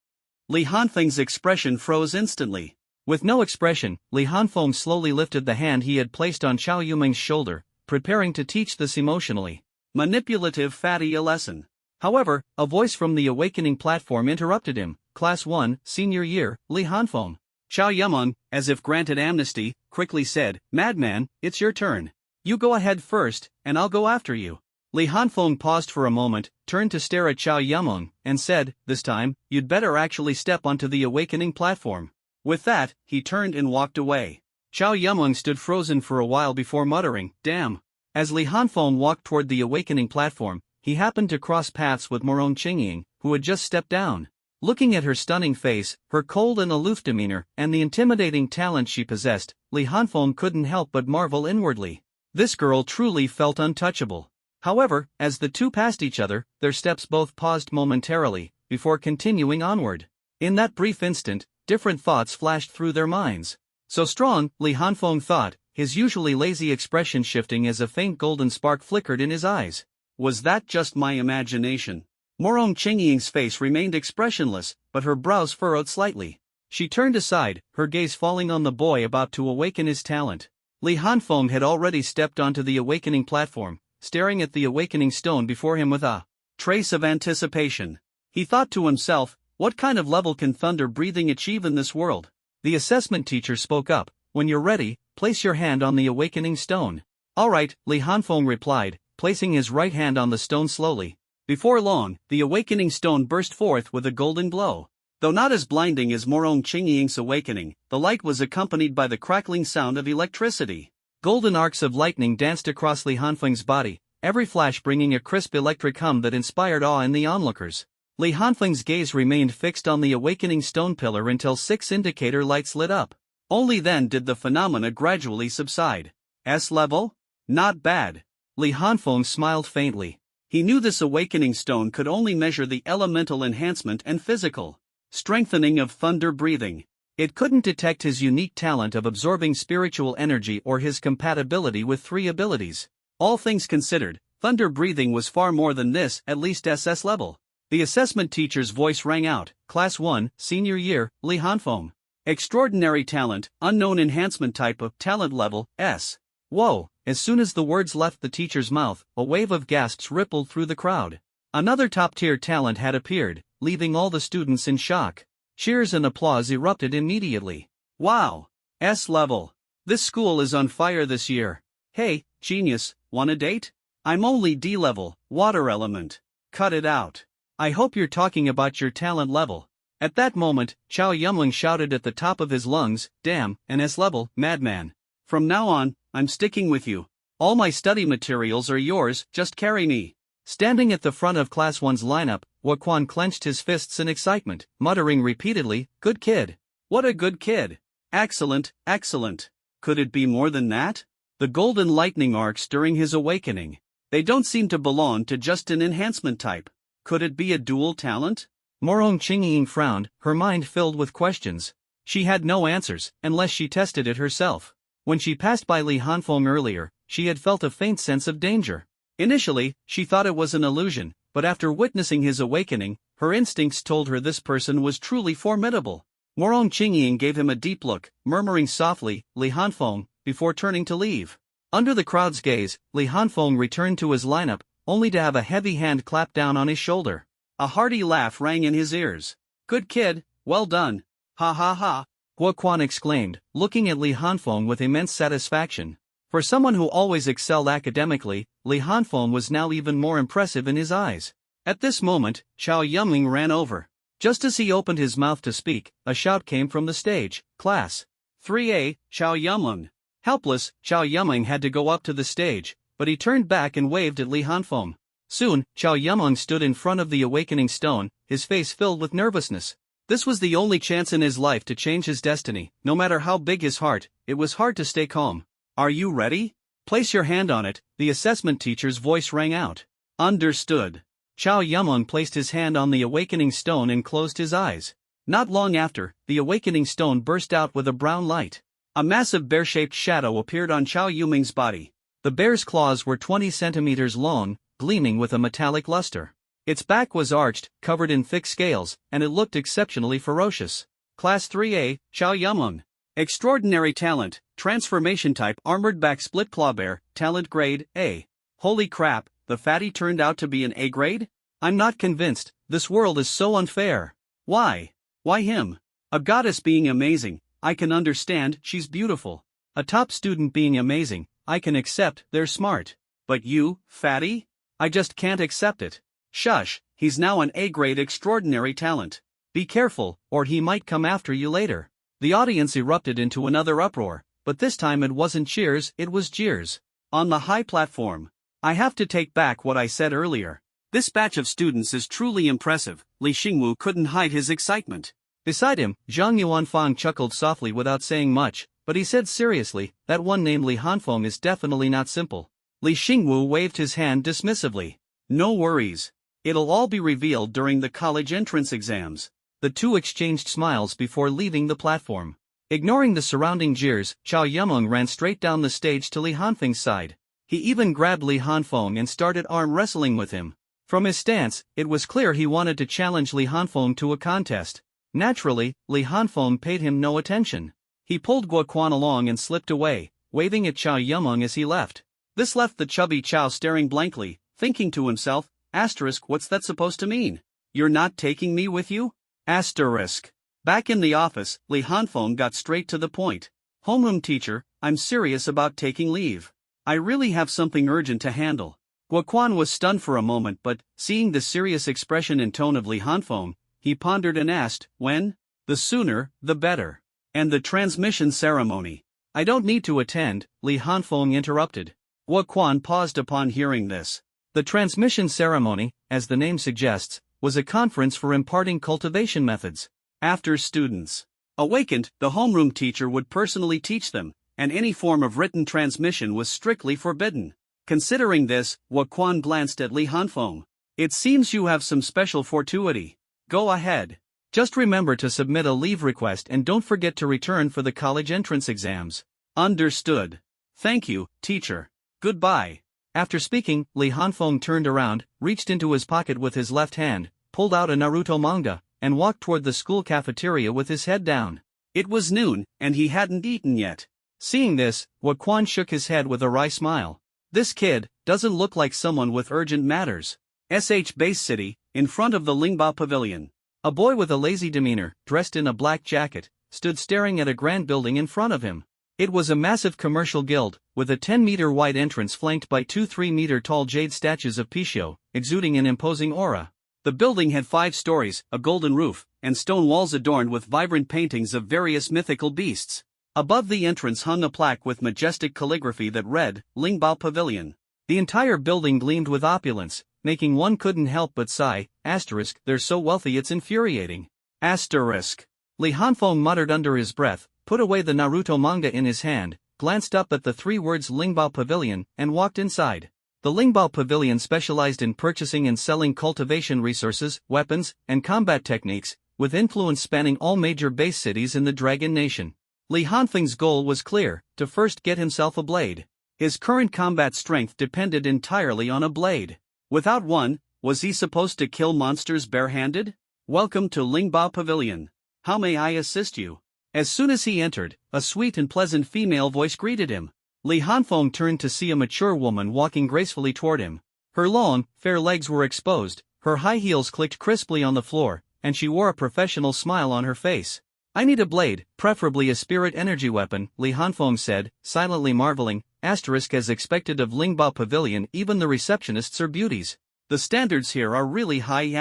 Li Hanfeng's expression froze instantly. With no expression, Li Hanfeng slowly lifted the hand he had placed on Chao Yumeng's shoulder, preparing to teach this emotionally manipulative fatty a lesson. However, a voice from the awakening platform interrupted him. Class 1, Senior Year, Li Hanfeng. Chao Yumeng, as if granted amnesty, quickly said, Madman, it's your turn. You go ahead first, and I'll go after you. Li Hanfeng paused for a moment, turned to stare at Chao Yumeng, and said, this time, you'd better actually step onto the awakening platform. With that, he turned and walked away. Chao Yumeng stood frozen for a while before muttering, damn. As Li Hanfeng walked toward the awakening platform, he happened to cross paths with Morong Qingying, who had just stepped down. Looking at her stunning face, her cold and aloof demeanor, and the intimidating talent she possessed, Li Hanfeng couldn't help but marvel inwardly. This girl truly felt untouchable. However, as the two passed each other, their steps both paused momentarily, before continuing onward. In that brief instant, different thoughts flashed through their minds. So strong, Li Hanfeng thought, his usually lazy expression shifting as a faint golden spark flickered in his eyes. Was that just my imagination? Morong Qingying's face remained expressionless, but her brows furrowed slightly. She turned aside, her gaze falling on the boy about to awaken his talent. Li Hanfeng had already stepped onto the awakening platform, staring at the awakening stone before him with a trace of anticipation. He thought to himself, what kind of level can thunder breathing achieve in this world? The assessment teacher spoke up, when you're ready, place your hand on the awakening stone. Alright, Li Hanfeng replied, placing his right hand on the stone slowly. Before long, the awakening stone burst forth with a golden glow. Though not as blinding as Morong Qingying's awakening, the light was accompanied by the crackling sound of electricity. Golden arcs of lightning danced across Li Hanfeng's body, every flash bringing a crisp electric hum that inspired awe in the onlookers. Li Hanfeng's gaze remained fixed on the awakening stone pillar until 6 indicator lights lit up. Only then did the phenomena gradually subside. S level? Not bad. Li Hanfeng smiled faintly. He knew this awakening stone could only measure the elemental enhancement and physical strengthening of thunder breathing. It couldn't detect his unique talent of absorbing spiritual energy or his compatibility with 3 abilities. All things considered, thunder breathing was far more than this, at least SS level. The assessment teacher's voice rang out, Class 1, Senior Year, Li Hanfeng. Extraordinary talent, unknown enhancement type of talent level, S. Whoa, as soon as the words left the teacher's mouth, a wave of gasps rippled through the crowd. Another top-tier talent had appeared, leaving all the students in shock. Cheers and applause erupted immediately. Wow! S level. This school is on fire this year. Hey, genius, wanna date? I'm only D level, water element. Cut it out. I hope you're talking about your talent level. At that moment, Chow Yumling shouted at the top of his lungs, damn, an S level, madman. From now on, I'm sticking with you. All my study materials are yours, just carry me. Standing at the front of Class 1's lineup, Guoquan clenched his fists in excitement, muttering repeatedly, good kid. What a good kid. Excellent, excellent. Could it be more than that? The golden lightning arcs during his awakening. They don't seem to belong to just an enhancement type. Could it be a dual talent? Morong Qingying frowned, her mind filled with questions. She had no answers, unless she tested it herself. When she passed by Li Hanfeng earlier, she had felt a faint sense of danger. Initially, she thought it was an illusion, but after witnessing his awakening, her instincts told her this person was truly formidable. Morong Qingying gave him a deep look, murmuring softly, Li Hanfeng, before turning to leave. Under the crowd's gaze, Li Hanfeng returned to his lineup, only to have a heavy hand clap down on his shoulder. A hearty laugh rang in his ears. Good kid, well done. Ha ha ha. Guoquan exclaimed, looking at Li Hanfeng with immense satisfaction. For someone who always excelled academically, Li Hanfeng was now even more impressive in his eyes. At this moment, Chow Yumling ran over. Just as he opened his mouth to speak, a shout came from the stage, Class 3A, Chow Yumling. Helpless, Chow Yumling had to go up to the stage, but he turned back and waved at Li Hanfeng. Soon, Chow Yumling stood in front of the awakening stone, his face filled with nervousness. This was the only chance in his life to change his destiny. No matter how big his heart, it was hard to stay calm. Are you ready? Place your hand on it, the assessment teacher's voice rang out. Understood. Chow Yumling placed his hand on the awakening stone and closed his eyes. Not long after, the awakening stone burst out with a brown light. A massive bear-shaped shadow appeared on Chow Yumling's body. The bear's claws were 20 centimeters long, gleaming with a metallic luster. Its back was arched, covered in thick scales, and it looked exceptionally ferocious. Class 3A, Chow Yumling. Extraordinary talent, transformation type armored back split claw bear, talent grade, A. Holy crap, the fatty turned out to be an A grade? I'm not convinced, this world is so unfair. Why? Why him? A goddess being amazing, I can understand, she's beautiful. A top student being amazing, I can accept, they're smart. But you, fatty? I just can't accept it. Shush, he's now an A-grade extraordinary talent. Be careful, or he might come after you later. The audience erupted into another uproar, but this time it wasn't cheers, it was jeers. On the high platform. I have to take back what I said earlier. This batch of students is truly impressive. Li Xingwu couldn't hide his excitement. Beside him, Zhang Yuanfang chuckled softly without saying much, but he said seriously, that one named Li Hanfeng is definitely not simple. Li Xingwu waved his hand dismissively. No worries. It'll all be revealed during the college entrance exams. The two exchanged smiles before leaving the platform. Ignoring the surrounding jeers, Chow Yumling ran straight down the stage to Li Hanfeng's side. He even grabbed Li Hanfeng and started arm wrestling with him. From his stance, it was clear he wanted to challenge Li Hanfeng to a contest. Naturally, Li Hanfeng paid him no attention. He pulled Guoquan along and slipped away, waving at Chow Yumling as he left. This left the chubby Chow staring blankly, thinking to himself, asterisk, what's that supposed to mean? You're not taking me with you? Asterisk. Back in the office, Li Hanfeng got straight to the point. Homeroom teacher, I'm serious about taking leave. I really have something urgent to handle. Guoquan was stunned for a moment, but, seeing the serious expression and tone of Li Hanfeng, he pondered and asked, when? The sooner, the better. And the transmission ceremony. I don't need to attend, Li Hanfeng interrupted. Guoquan paused upon hearing this. The transmission ceremony, as the name suggests, was a conference for imparting cultivation methods. After students awakened, the homeroom teacher would personally teach them, and any form of written transmission was strictly forbidden. Considering this, Guoquan glanced at Li Hanfeng. It seems you have some special fortuity. Go ahead. Just remember to submit a leave request and don't forget to return for the college entrance exams. Understood. Thank you, teacher. Goodbye. After speaking, Li Hanfeng turned around, reached into his pocket with his left hand, pulled out a Naruto manga, and walked toward the school cafeteria with his head down. It was noon, and he hadn't eaten yet. Seeing this, Wakwan shook his head with a wry smile. This kid doesn't look like someone with urgent matters. Base City, in front of the Lingbao Pavilion. A boy with a lazy demeanor, dressed in a black jacket, stood staring at a grand building in front of him. It was a massive commercial guild, with a 10-meter wide entrance flanked by two 3-meter tall jade statues of Pishio, exuding an imposing aura. The building had 5 stories, a golden roof, and stone walls adorned with vibrant paintings of various mythical beasts. Above the entrance hung a plaque with majestic calligraphy that read, Lingbao Pavilion. The entire building gleamed with opulence, making one couldn't help but sigh, they're so wealthy it's infuriating. Li Hanfeng muttered under his breath, put away the Naruto manga in his hand, glanced up at the 3 words Lingbao Pavilion, and walked inside. The Lingbao Pavilion specialized in purchasing and selling cultivation resources, weapons, and combat techniques, with influence spanning all major base cities in the Dragon Nation. Li Hanfeng's goal was clear, to first get himself a blade. His current combat strength depended entirely on a blade. Without one, was he supposed to kill monsters barehanded? Welcome to Lingbao Pavilion. How may I assist you? As soon as he entered, a sweet and pleasant female voice greeted him. Li Hanfeng turned to see a mature woman walking gracefully toward him. Her long, fair legs were exposed, her high heels clicked crisply on the floor, and she wore a professional smile on her face. I need a blade, preferably a spirit energy weapon, Li Hanfeng said, silently marveling, as expected of Lingbao Pavilion even the receptionists are beauties. The standards here are really high.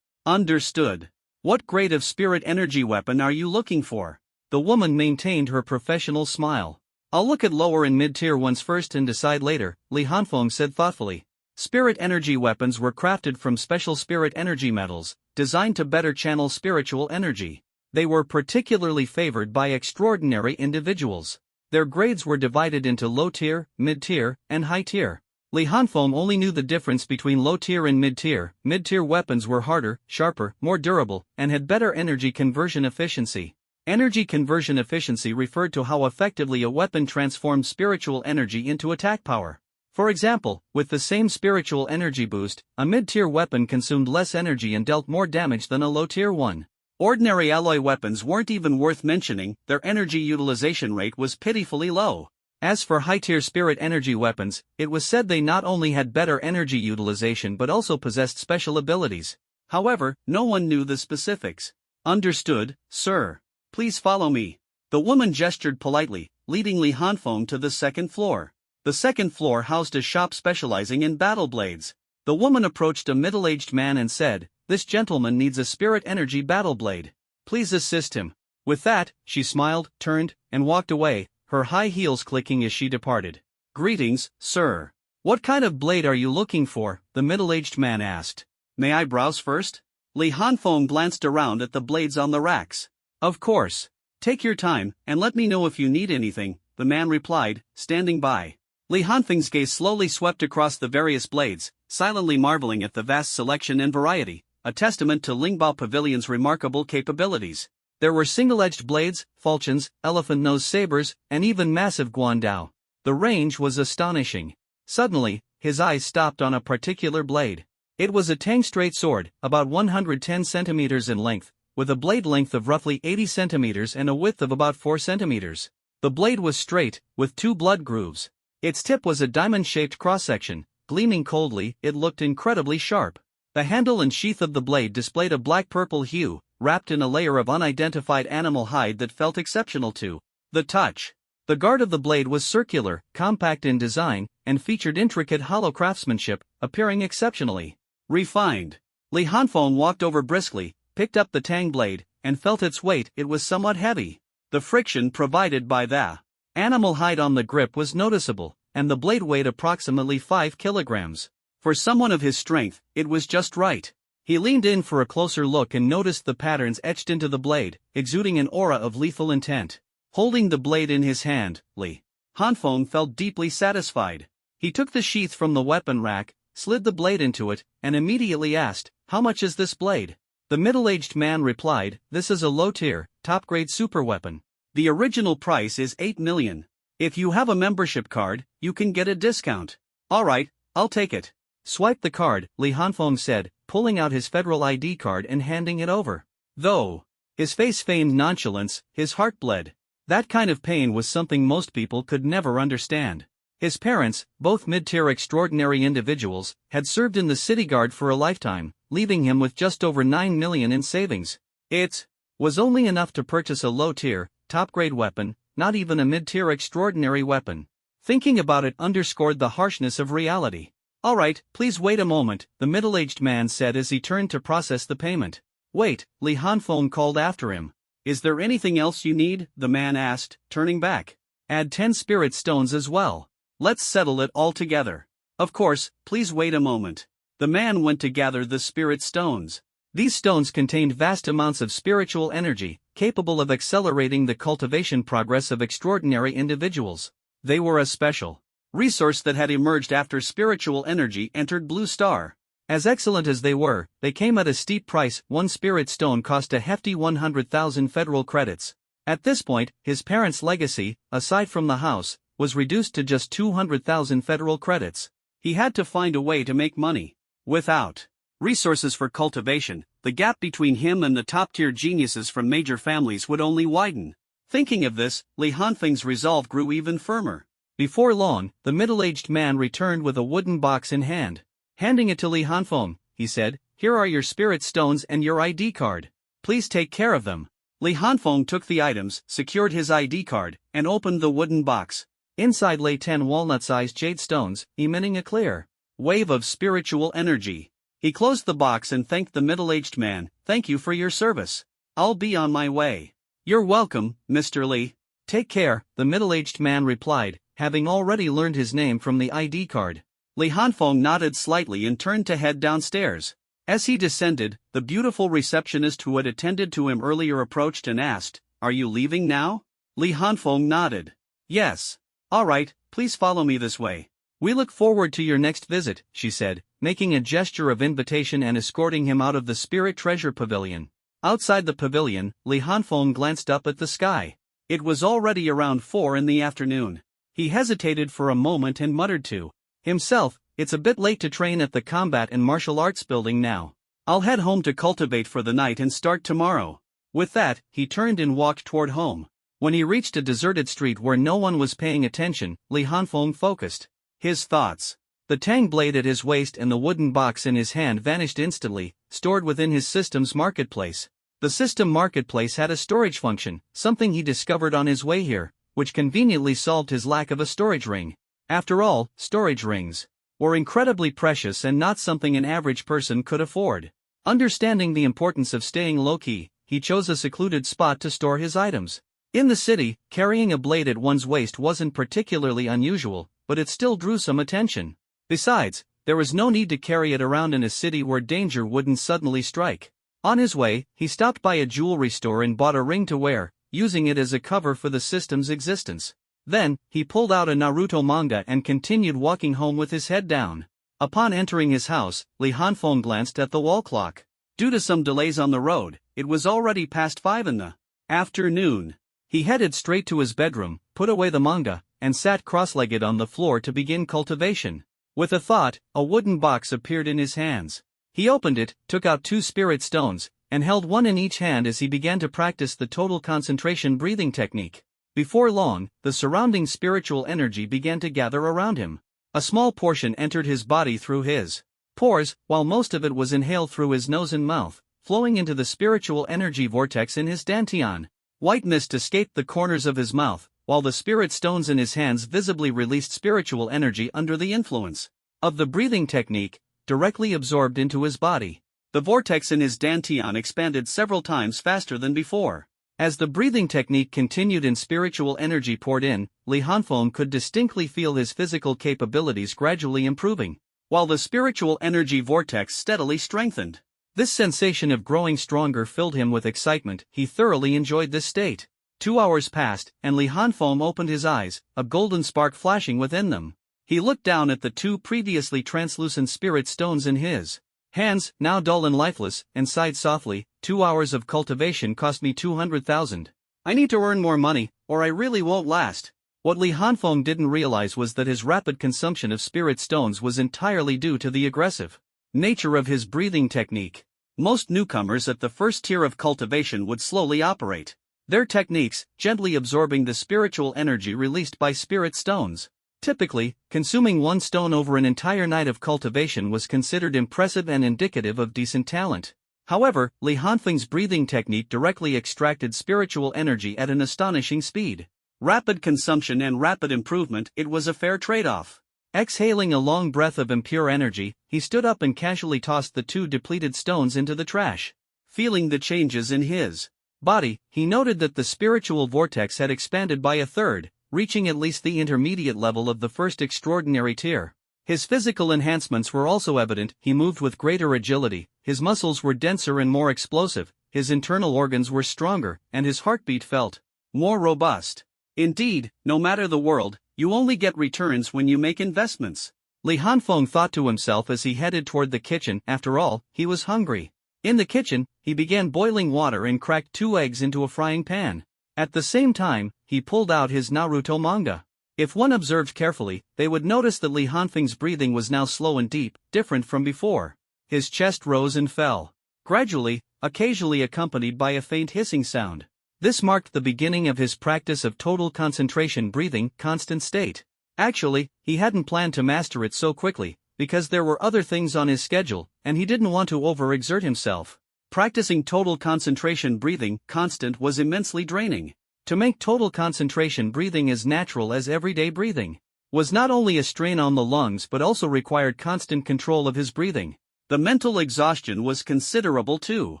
Understood. What grade of spirit energy weapon are you looking for? The woman maintained her professional smile. I'll look at lower and mid-tier ones first and decide later, Li Hanfeng said thoughtfully. Spirit energy weapons were crafted from special spirit energy metals, designed to better channel spiritual energy. They were particularly favored by extraordinary individuals. Their grades were divided into low-tier, mid-tier, and high-tier. Li Hanfeng only knew the difference between low-tier and mid-tier. Mid-tier weapons were harder, sharper, more durable, and had better energy conversion efficiency. Energy conversion efficiency referred to how effectively a weapon transformed spiritual energy into attack power. For example, with the same spiritual energy boost, a mid-tier weapon consumed less energy and dealt more damage than a low-tier one. Ordinary alloy weapons weren't even worth mentioning, their energy utilization rate was pitifully low. As for high-tier spirit energy weapons, it was said they not only had better energy utilization but also possessed special abilities. However, no one knew the specifics. Understood, sir. Please follow me. The woman gestured politely, leading Li Hanfeng to the second floor. The second floor housed a shop specializing in battle blades. The woman approached a middle-aged man and said, "This gentleman needs a spirit energy battle blade. Please assist him." With that, she smiled, turned, and walked away, her high heels clicking as she departed. "Greetings, sir. What kind of blade are you looking for?" the middle-aged man asked. "May I browse first?" Li Hanfeng glanced around at the blades on the racks. "Of course. Take your time, and let me know if you need anything," the man replied, standing by. Li Hanfeng's gaze slowly swept across the various blades, silently marveling at the vast selection and variety, a testament to Lingbao Pavilion's remarkable capabilities. There were single-edged blades, falchions, elephant-nose sabers, and even massive guandao. The range was astonishing. Suddenly, his eyes stopped on a particular blade. It was a tang straight sword, about 110 centimeters in length, with a blade length of roughly 80 centimeters and a width of about 4 centimeters. The blade was straight, with 2 blood grooves. Its tip was a diamond-shaped cross-section, gleaming coldly. It looked incredibly sharp. The handle and sheath of the blade displayed a black-purple hue, wrapped in a layer of unidentified animal hide that felt exceptional to the touch. The guard of the blade was circular, compact in design, and featured intricate hollow craftsmanship, appearing exceptionally refined. Li Hanfeng walked over briskly, picked up the tang blade, and felt its weight. It was somewhat heavy. The friction provided by the animal hide on the grip was noticeable, and the blade weighed approximately 5 kilograms. For someone of his strength, it was just right. He leaned in for a closer look and noticed the patterns etched into the blade, exuding an aura of lethal intent. Holding the blade in his hand, Li Hanfeng felt deeply satisfied. He took the sheath from the weapon rack, slid the blade into it, and immediately asked, "How much is this blade?" The middle-aged man replied, "This is a low-tier, top-grade superweapon. The original price is 8 million. If you have a membership card, you can get a discount." "Alright, I'll take it." "Swipe the card," Li Hanfeng said, pulling out his federal ID card and handing it over. Though his face feigned nonchalance, his heart bled. That kind of pain was something most people could never understand. His parents, both mid-tier extraordinary individuals, had served in the city guard for a lifetime, leaving him with just over $9 million in savings. It was only enough to purchase a low-tier, top-grade weapon, not even a mid-tier extraordinary weapon. Thinking about it underscored the harshness of reality. "All right, please wait a moment," the middle-aged man said as he turned to process the payment. "Wait," Li Hanfeng called after him. "Is there anything else you need?" the man asked, turning back. "Add 10 spirit stones as well. Let's settle it all together." "Of course, please wait a moment." The man went to gather the spirit stones. These stones contained vast amounts of spiritual energy, capable of accelerating the cultivation progress of extraordinary individuals. They were a special resource that had emerged after spiritual energy entered Blue Star. As excellent as they were, they came at a steep price. One spirit stone cost a hefty 100,000 federal credits. At this point, his parents' legacy, aside from the house, was reduced to just 200,000 federal credits. He had to find a way to make money. Without resources for cultivation, the gap between him and the top-tier geniuses from major families would only widen. Thinking of this, Li Hanfeng's resolve grew even firmer. Before long, the middle-aged man returned with a wooden box in hand. Handing it to Li Hanfeng, he said, "Here are your spirit stones and your ID card. Please take care of them." Li Hanfeng took the items, secured his ID card, and opened the wooden box. Inside lay 10 walnut-sized jade stones, emitting a clear wave of spiritual energy. He closed the box and thanked the middle-aged man. "Thank you for your service. I'll be on my way." "You're welcome, Mr. Li. Take care," the middle-aged man replied, having already learned his name from the ID card. Li Hanfeng nodded slightly and turned to head downstairs. As he descended, the beautiful receptionist who had attended to him earlier approached and asked, "Are you leaving now?" Li Hanfeng nodded. "Yes. All right, please follow me this way." "We look forward to your next visit," she said, making a gesture of invitation and escorting him out of the Spirit Treasure Pavilion. Outside the pavilion, Li Hanfeng glanced up at the sky. It was already around 4 in the afternoon. He hesitated for a moment and muttered to himself, "It's a bit late to train at the Combat and Martial Arts building now. I'll head home to cultivate for the night and start tomorrow." With that, he turned and walked toward home. When he reached a deserted street where no one was paying attention, Li Hanfeng focused his thoughts. The tang blade at his waist and the wooden box in his hand vanished instantly, stored within his system's marketplace. The system marketplace had a storage function, something he discovered on his way here, which conveniently solved his lack of a storage ring. After all, storage rings were incredibly precious and not something an average person could afford. Understanding the importance of staying low-key, he chose a secluded spot to store his items. In the city, carrying a blade at one's waist wasn't particularly unusual, but it still drew some attention. Besides, there was no need to carry it around in a city where danger wouldn't suddenly strike. On his way, he stopped by a jewelry store and bought a ring to wear, using it as a cover for the system's existence. Then, he pulled out a Naruto manga and continued walking home with his head down. Upon entering his house, Li Hanfeng glanced at the wall clock. Due to some delays on the road, it was already past 5 in the afternoon. He headed straight to his bedroom, put away the manga, and sat cross-legged on the floor to begin cultivation. With a thought, a wooden box appeared in his hands. He opened it, took out 2 spirit stones, and held one in each hand as he began to practice the total concentration breathing technique. Before long, the surrounding spiritual energy began to gather around him. A small portion entered his body through his pores, while most of it was inhaled through his nose and mouth, flowing into the spiritual energy vortex in his dantian. White mist escaped the corners of his mouth, while the spirit stones in his hands visibly released spiritual energy under the influence of the breathing technique, directly absorbed into his body. The vortex in his dantian expanded several times faster than before. As the breathing technique continued and spiritual energy poured in, Li Hanfeng could distinctly feel his physical capabilities gradually improving, while the spiritual energy vortex steadily strengthened. This sensation of growing stronger filled him with excitement. He thoroughly enjoyed this state. 2 hours passed, and Li Hanfeng opened his eyes, a golden spark flashing within them. He looked down at the 2 previously translucent spirit stones in his hands, now dull and lifeless, and sighed softly. 2 hours of cultivation cost me 200,000. I need to earn more money, or I really won't last. What Li Hanfeng didn't realize was that his rapid consumption of spirit stones was entirely due to the aggressive Nature of his breathing technique. Most newcomers at the first tier of cultivation would slowly operate their techniques, gently absorbing the spiritual energy released by spirit stones. Typically, consuming one stone over an entire night of cultivation was considered impressive and indicative of decent talent. However, Li Hanfeng's breathing technique directly extracted spiritual energy at an astonishing speed. Rapid consumption and rapid improvement, it was a fair trade-off. Exhaling a long breath of impure energy, he stood up and casually tossed the 2 depleted stones into the trash. Feeling the changes in his body, he noted that the spiritual vortex had expanded by a third, reaching at least the intermediate level of the first extraordinary tier. His physical enhancements were also evident. He moved with greater agility, his muscles were denser and more explosive, his internal organs were stronger, and his heartbeat felt more robust. Indeed, no matter the world, you only get returns when you make investments. Li Hanfeng thought to himself as he headed toward the kitchen. After all, he was hungry. In the kitchen, he began boiling water and cracked 2 eggs into a frying pan. At the same time, he pulled out his Naruto manga. If one observed carefully, they would notice that Li Hanfeng's breathing was now slow and deep, different from before. His chest rose and fell gradually, occasionally accompanied by a faint hissing sound. This marked the beginning of his practice of total concentration breathing, constant state. Actually, he hadn't planned to master it so quickly, because there were other things on his schedule, and he didn't want to overexert himself. Practicing total concentration breathing, constant, was immensely draining. To make total concentration breathing as natural as everyday breathing was not only a strain on the lungs but also required constant control of his breathing. The mental exhaustion was considerable too.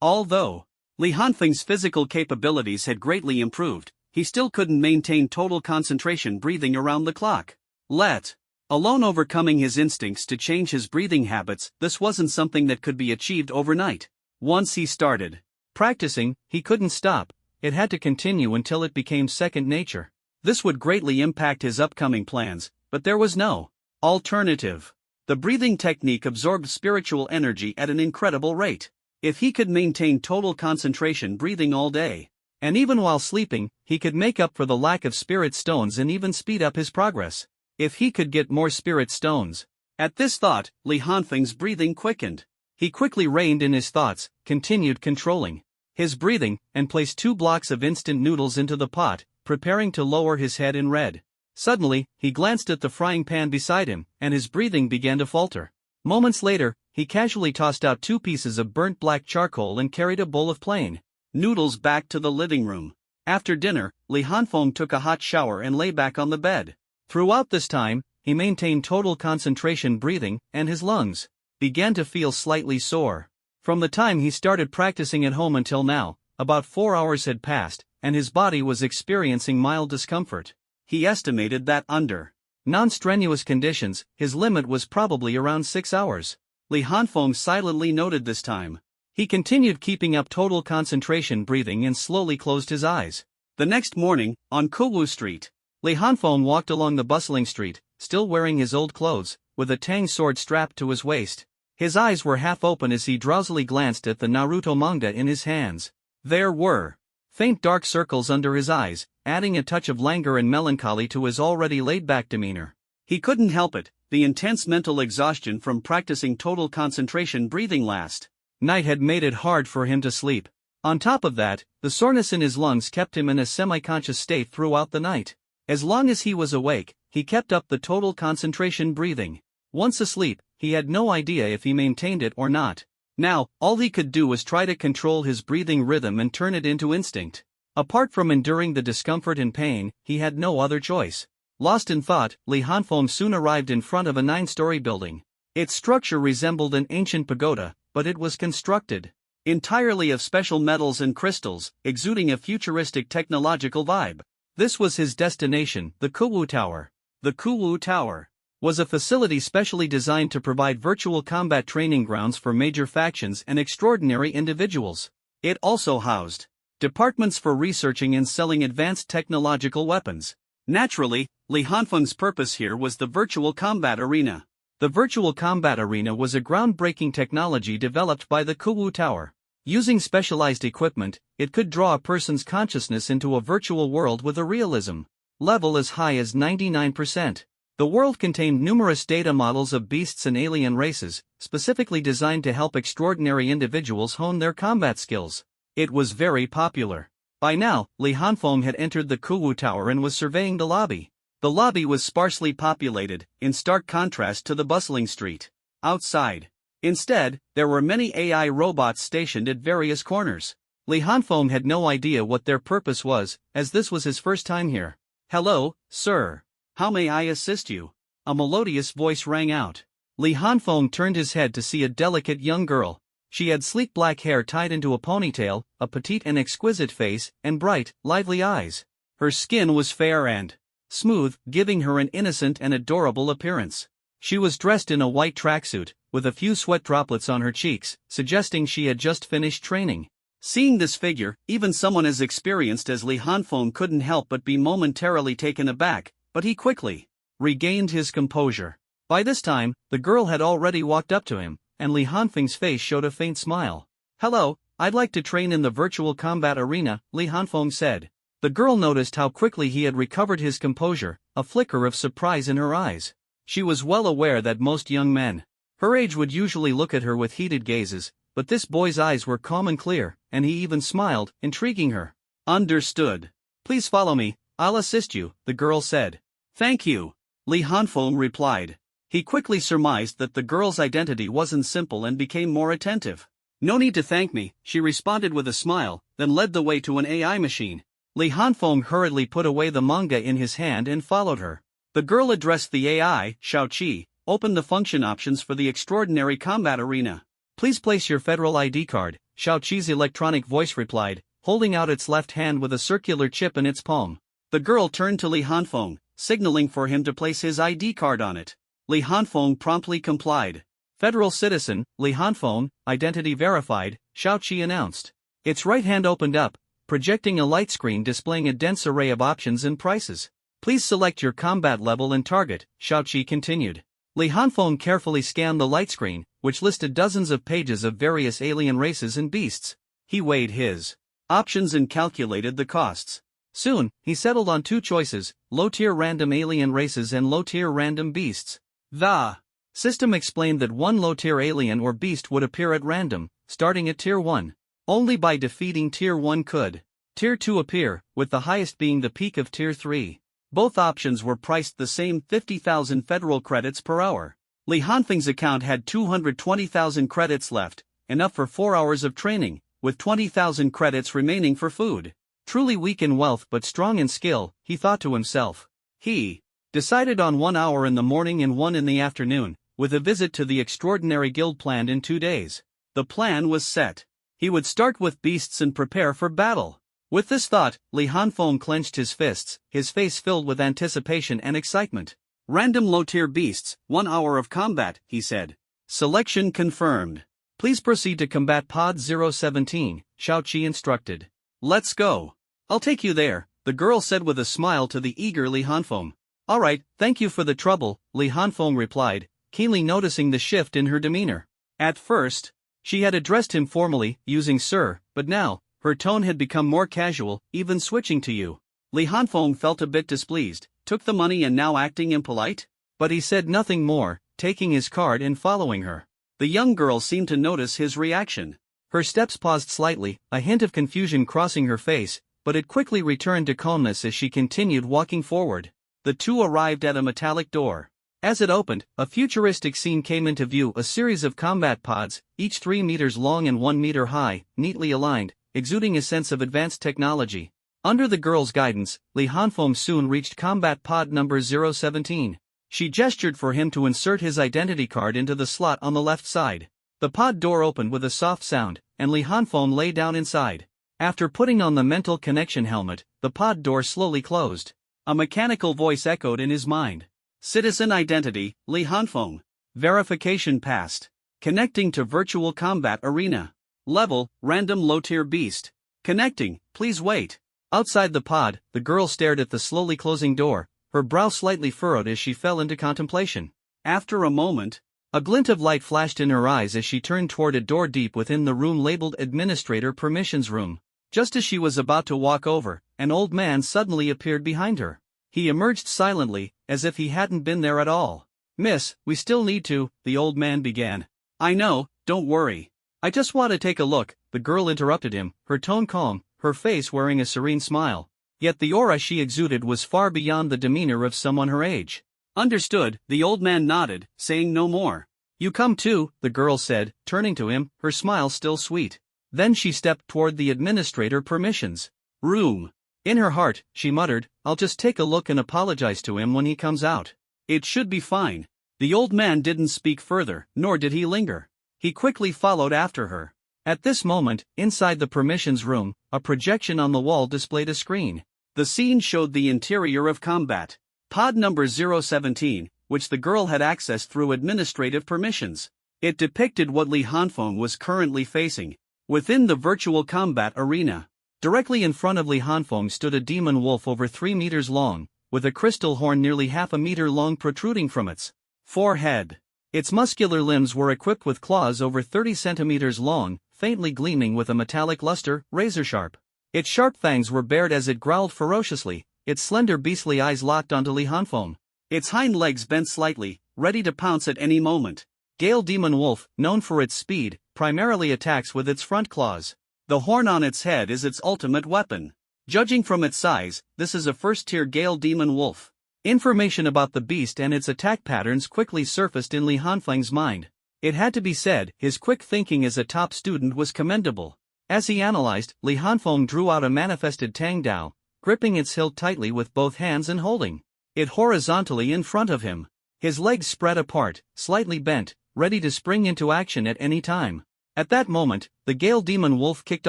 Although Li Hanfeng's physical capabilities had greatly improved, he still couldn't maintain total concentration breathing around the clock. Let alone overcoming his instincts to change his breathing habits, this wasn't something that could be achieved overnight. Once he started practicing, he couldn't stop. It had to continue until it became second nature. This would greatly impact his upcoming plans, but there was no alternative. The breathing technique absorbed spiritual energy at an incredible rate. If he could maintain total concentration breathing all day, and even while sleeping, he could make up for the lack of spirit stones and even speed up his progress. If he could get more spirit stones. At this thought, Li Hanfeng's breathing quickened. He quickly reined in his thoughts, continued controlling his breathing, and placed 2 blocks of instant noodles into the pot, preparing to lower his head in red. Suddenly, he glanced at the frying pan beside him, and his breathing began to falter. Moments later, he casually tossed out 2 pieces of burnt black charcoal and carried a bowl of plain noodles back to the living room. After dinner, Li Hanfeng took a hot shower and lay back on the bed. Throughout this time, he maintained total concentration breathing, and his lungs began to feel slightly sore. From the time he started practicing at home until now, about 4 hours had passed, and his body was experiencing mild discomfort. He estimated that under non-strenuous conditions, his limit was probably around 6 hours. Li Hanfeng silently noted this time. He continued keeping up total concentration breathing and slowly closed his eyes. The next morning, on Kuwu Street, Li Hanfeng walked along the bustling street, still wearing his old clothes, with a tang sword strapped to his waist. His eyes were half open as he drowsily glanced at the Naruto manga in his hands. There were faint dark circles under his eyes, adding a touch of languor and melancholy to his already laid-back demeanor. He couldn't help it, the intense mental exhaustion from practicing total concentration breathing last night had made it hard for him to sleep. On top of that, the soreness in his lungs kept him in a semi-conscious state throughout the night. As long as he was awake, he kept up the total concentration breathing. Once asleep, he had no idea if he maintained it or not. Now, all he could do was try to control his breathing rhythm and turn it into instinct. Apart from enduring the discomfort and pain, he had no other choice. Lost in thought, Li Hanfeng soon arrived in front of a 9-story building. Its structure resembled an ancient pagoda, but it was constructed entirely of special metals and crystals, exuding a futuristic technological vibe. This was his destination, the Kuwu Tower. The Kuwu Tower was a facility specially designed to provide virtual combat training grounds for major factions and extraordinary individuals. It also housed departments for researching and selling advanced technological weapons. Naturally, Li Hanfeng's purpose here was the virtual combat arena. The virtual combat arena was a groundbreaking technology developed by the Kuwu Tower. Using specialized equipment, it could draw a person's consciousness into a virtual world with a realism level as high as 99%. The world contained numerous data models of beasts and alien races, specifically designed to help extraordinary individuals hone their combat skills. It was very popular. By now, Li Hanfeng had entered the Kuwu Tower and was surveying the lobby. The lobby was sparsely populated, in stark contrast to the bustling street outside. Instead, there were many AI robots stationed at various corners. Li Hanfeng had no idea what their purpose was, as this was his first time here. "Hello, sir. How may I assist you?" A melodious voice rang out. Li Hanfeng turned his head to see a delicate young girl. She had sleek black hair tied into a ponytail, a petite and exquisite face, and bright, lively eyes. Her skin was fair and smooth, giving her an innocent and adorable appearance. She was dressed in a white tracksuit, with a few sweat droplets on her cheeks, suggesting she had just finished training. Seeing this figure, even someone as experienced as Li Hanfeng couldn't help but be momentarily taken aback, but he quickly regained his composure. By this time, the girl had already walked up to him, and Li Hanfeng's face showed a faint smile. "Hello, I'd like to train in the virtual combat arena," Li Hanfeng said. The girl noticed how quickly he had recovered his composure, a flicker of surprise in her eyes. She was well aware that most young men her age would usually look at her with heated gazes, but this boy's eyes were calm and clear, and he even smiled, intriguing her. "Understood. Please follow me, I'll assist you," the girl said. "Thank you," Li Hanfeng replied. He quickly surmised that the girl's identity wasn't simple and became more attentive. "No need to thank me," she responded with a smile, then led the way to an AI machine. Li Hanfeng hurriedly put away the manga in his hand and followed her. The girl addressed the AI, Xiaoqi, opened the function options for the extraordinary combat arena. "Please place your federal ID card," Xiaoqi's electronic voice replied, holding out its left hand with a circular chip in its palm. The girl turned to Li Hanfeng, signaling for him to place his ID card on it. Li Hanfeng promptly complied. "Federal citizen, Li Hanfeng, identity verified," Xiaoqi announced. Its right hand opened up, projecting a light screen displaying a dense array of options and prices. "Please select your combat level and target," Xiaoqi continued. Li Hanfeng carefully scanned the light screen, which listed dozens of pages of various alien races and beasts. He weighed his options and calculated the costs. Soon, he settled on two choices: low-tier random alien races and low-tier random beasts. The system explained that one low-tier alien or beast would appear at random, starting at Tier 1. Only by defeating Tier 1 could Tier 2 appear, with the highest being the peak of Tier 3. Both options were priced the same 50,000 federal credits per hour. Li Hanfeng's account had 220,000 credits left, enough for 4 hours of training, with 20,000 credits remaining for food. Truly weak in wealth but strong in skill, he thought to himself. He decided on 1 hour in the morning and 1 in the afternoon, with a visit to the Extraordinary Guild planned in 2 days. The plan was set. He would start with beasts and prepare for battle. With this thought, Li Hanfeng clenched his fists, his face filled with anticipation and excitement. "Random low-tier beasts, 1 hour of combat," he said. "Selection confirmed. Please proceed to combat pod 017, Xiaoqi instructed. "Let's go. I'll take you there," the girl said with a smile to the eager Li Hanfeng. "All right, thank you for the trouble," Li Hanfeng replied, keenly noticing the shift in her demeanor. At first, she had addressed him formally, using sir, but now, her tone had become more casual, even switching to you. Li Hanfeng felt a bit displeased, took the money and now acting impolite? But he said nothing more, taking his card and following her. The young girl seemed to notice his reaction. Her steps paused slightly, a hint of confusion crossing her face, but it quickly returned to calmness as she continued walking forward. The two arrived at a metallic door. As it opened, a futuristic scene came into view: a series of combat pods, each 3 meters long and 1 meter high, neatly aligned, exuding a sense of advanced technology. Under the girl's guidance, Li Hanfeng soon reached combat pod number 017. She gestured for him to insert his identity card into the slot on the left side. The pod door opened with a soft sound, and Li Hanfeng lay down inside. After putting on the mental connection helmet, the pod door slowly closed. A mechanical voice echoed in his mind. "Citizen identity, Li Hanfeng. Verification passed. Connecting to virtual combat arena. Level, random low-tier beast. Connecting, please wait." Outside the pod, the girl stared at the slowly closing door, her brow slightly furrowed as she fell into contemplation. After a moment, a glint of light flashed in her eyes as she turned toward a door deep within the room labeled Administrator Permissions Room. Just as she was about to walk over, an old man suddenly appeared behind her. He emerged silently, as if he hadn't been there at all. "Miss, we still need to," the old man began. "I know, don't worry. I just want to take a look," the girl interrupted him, her tone calm, her face wearing a serene smile. Yet the aura she exuded was far beyond the demeanor of someone her age. "Understood," the old man nodded, saying no more. "You come too," the girl said, turning to him, her smile still sweet. Then she stepped toward the administrator permissions room. In her heart, she muttered, "I'll just take a look and apologize to him when he comes out. It should be fine." The old man didn't speak further, nor did he linger. He quickly followed after her. At this moment, inside the permissions room, a projection on the wall displayed a screen. The scene showed the interior of combat pod number 017, which the girl had accessed through administrative permissions. It depicted what Li Hanfeng was currently facing within the virtual combat arena. Directly in front of Li Hanfeng stood a demon wolf over 3 meters long, with a crystal horn nearly half a meter long protruding from its forehead. Its muscular limbs were equipped with claws over 30 centimeters long, faintly gleaming with a metallic luster, razor-sharp. Its sharp fangs were bared as it growled ferociously, its slender beastly eyes locked onto Li Hanfeng. Its hind legs bent slightly, ready to pounce at any moment. Gale Demon Wolf, known for its speed, primarily attacks with its front claws. The horn on its head is its ultimate weapon. Judging from its size, this is a first-tier Gale Demon Wolf. Information about the beast and its attack patterns quickly surfaced in Li Hanfeng's mind. It had to be said, his quick thinking as a top student was commendable. As he analyzed, Li Hanfeng drew out a manifested Tang Dao, gripping its hilt tightly with both hands and holding it horizontally in front of him. His legs spread apart, slightly bent, ready to spring into action at any time. At that moment, the Gale Demon Wolf kicked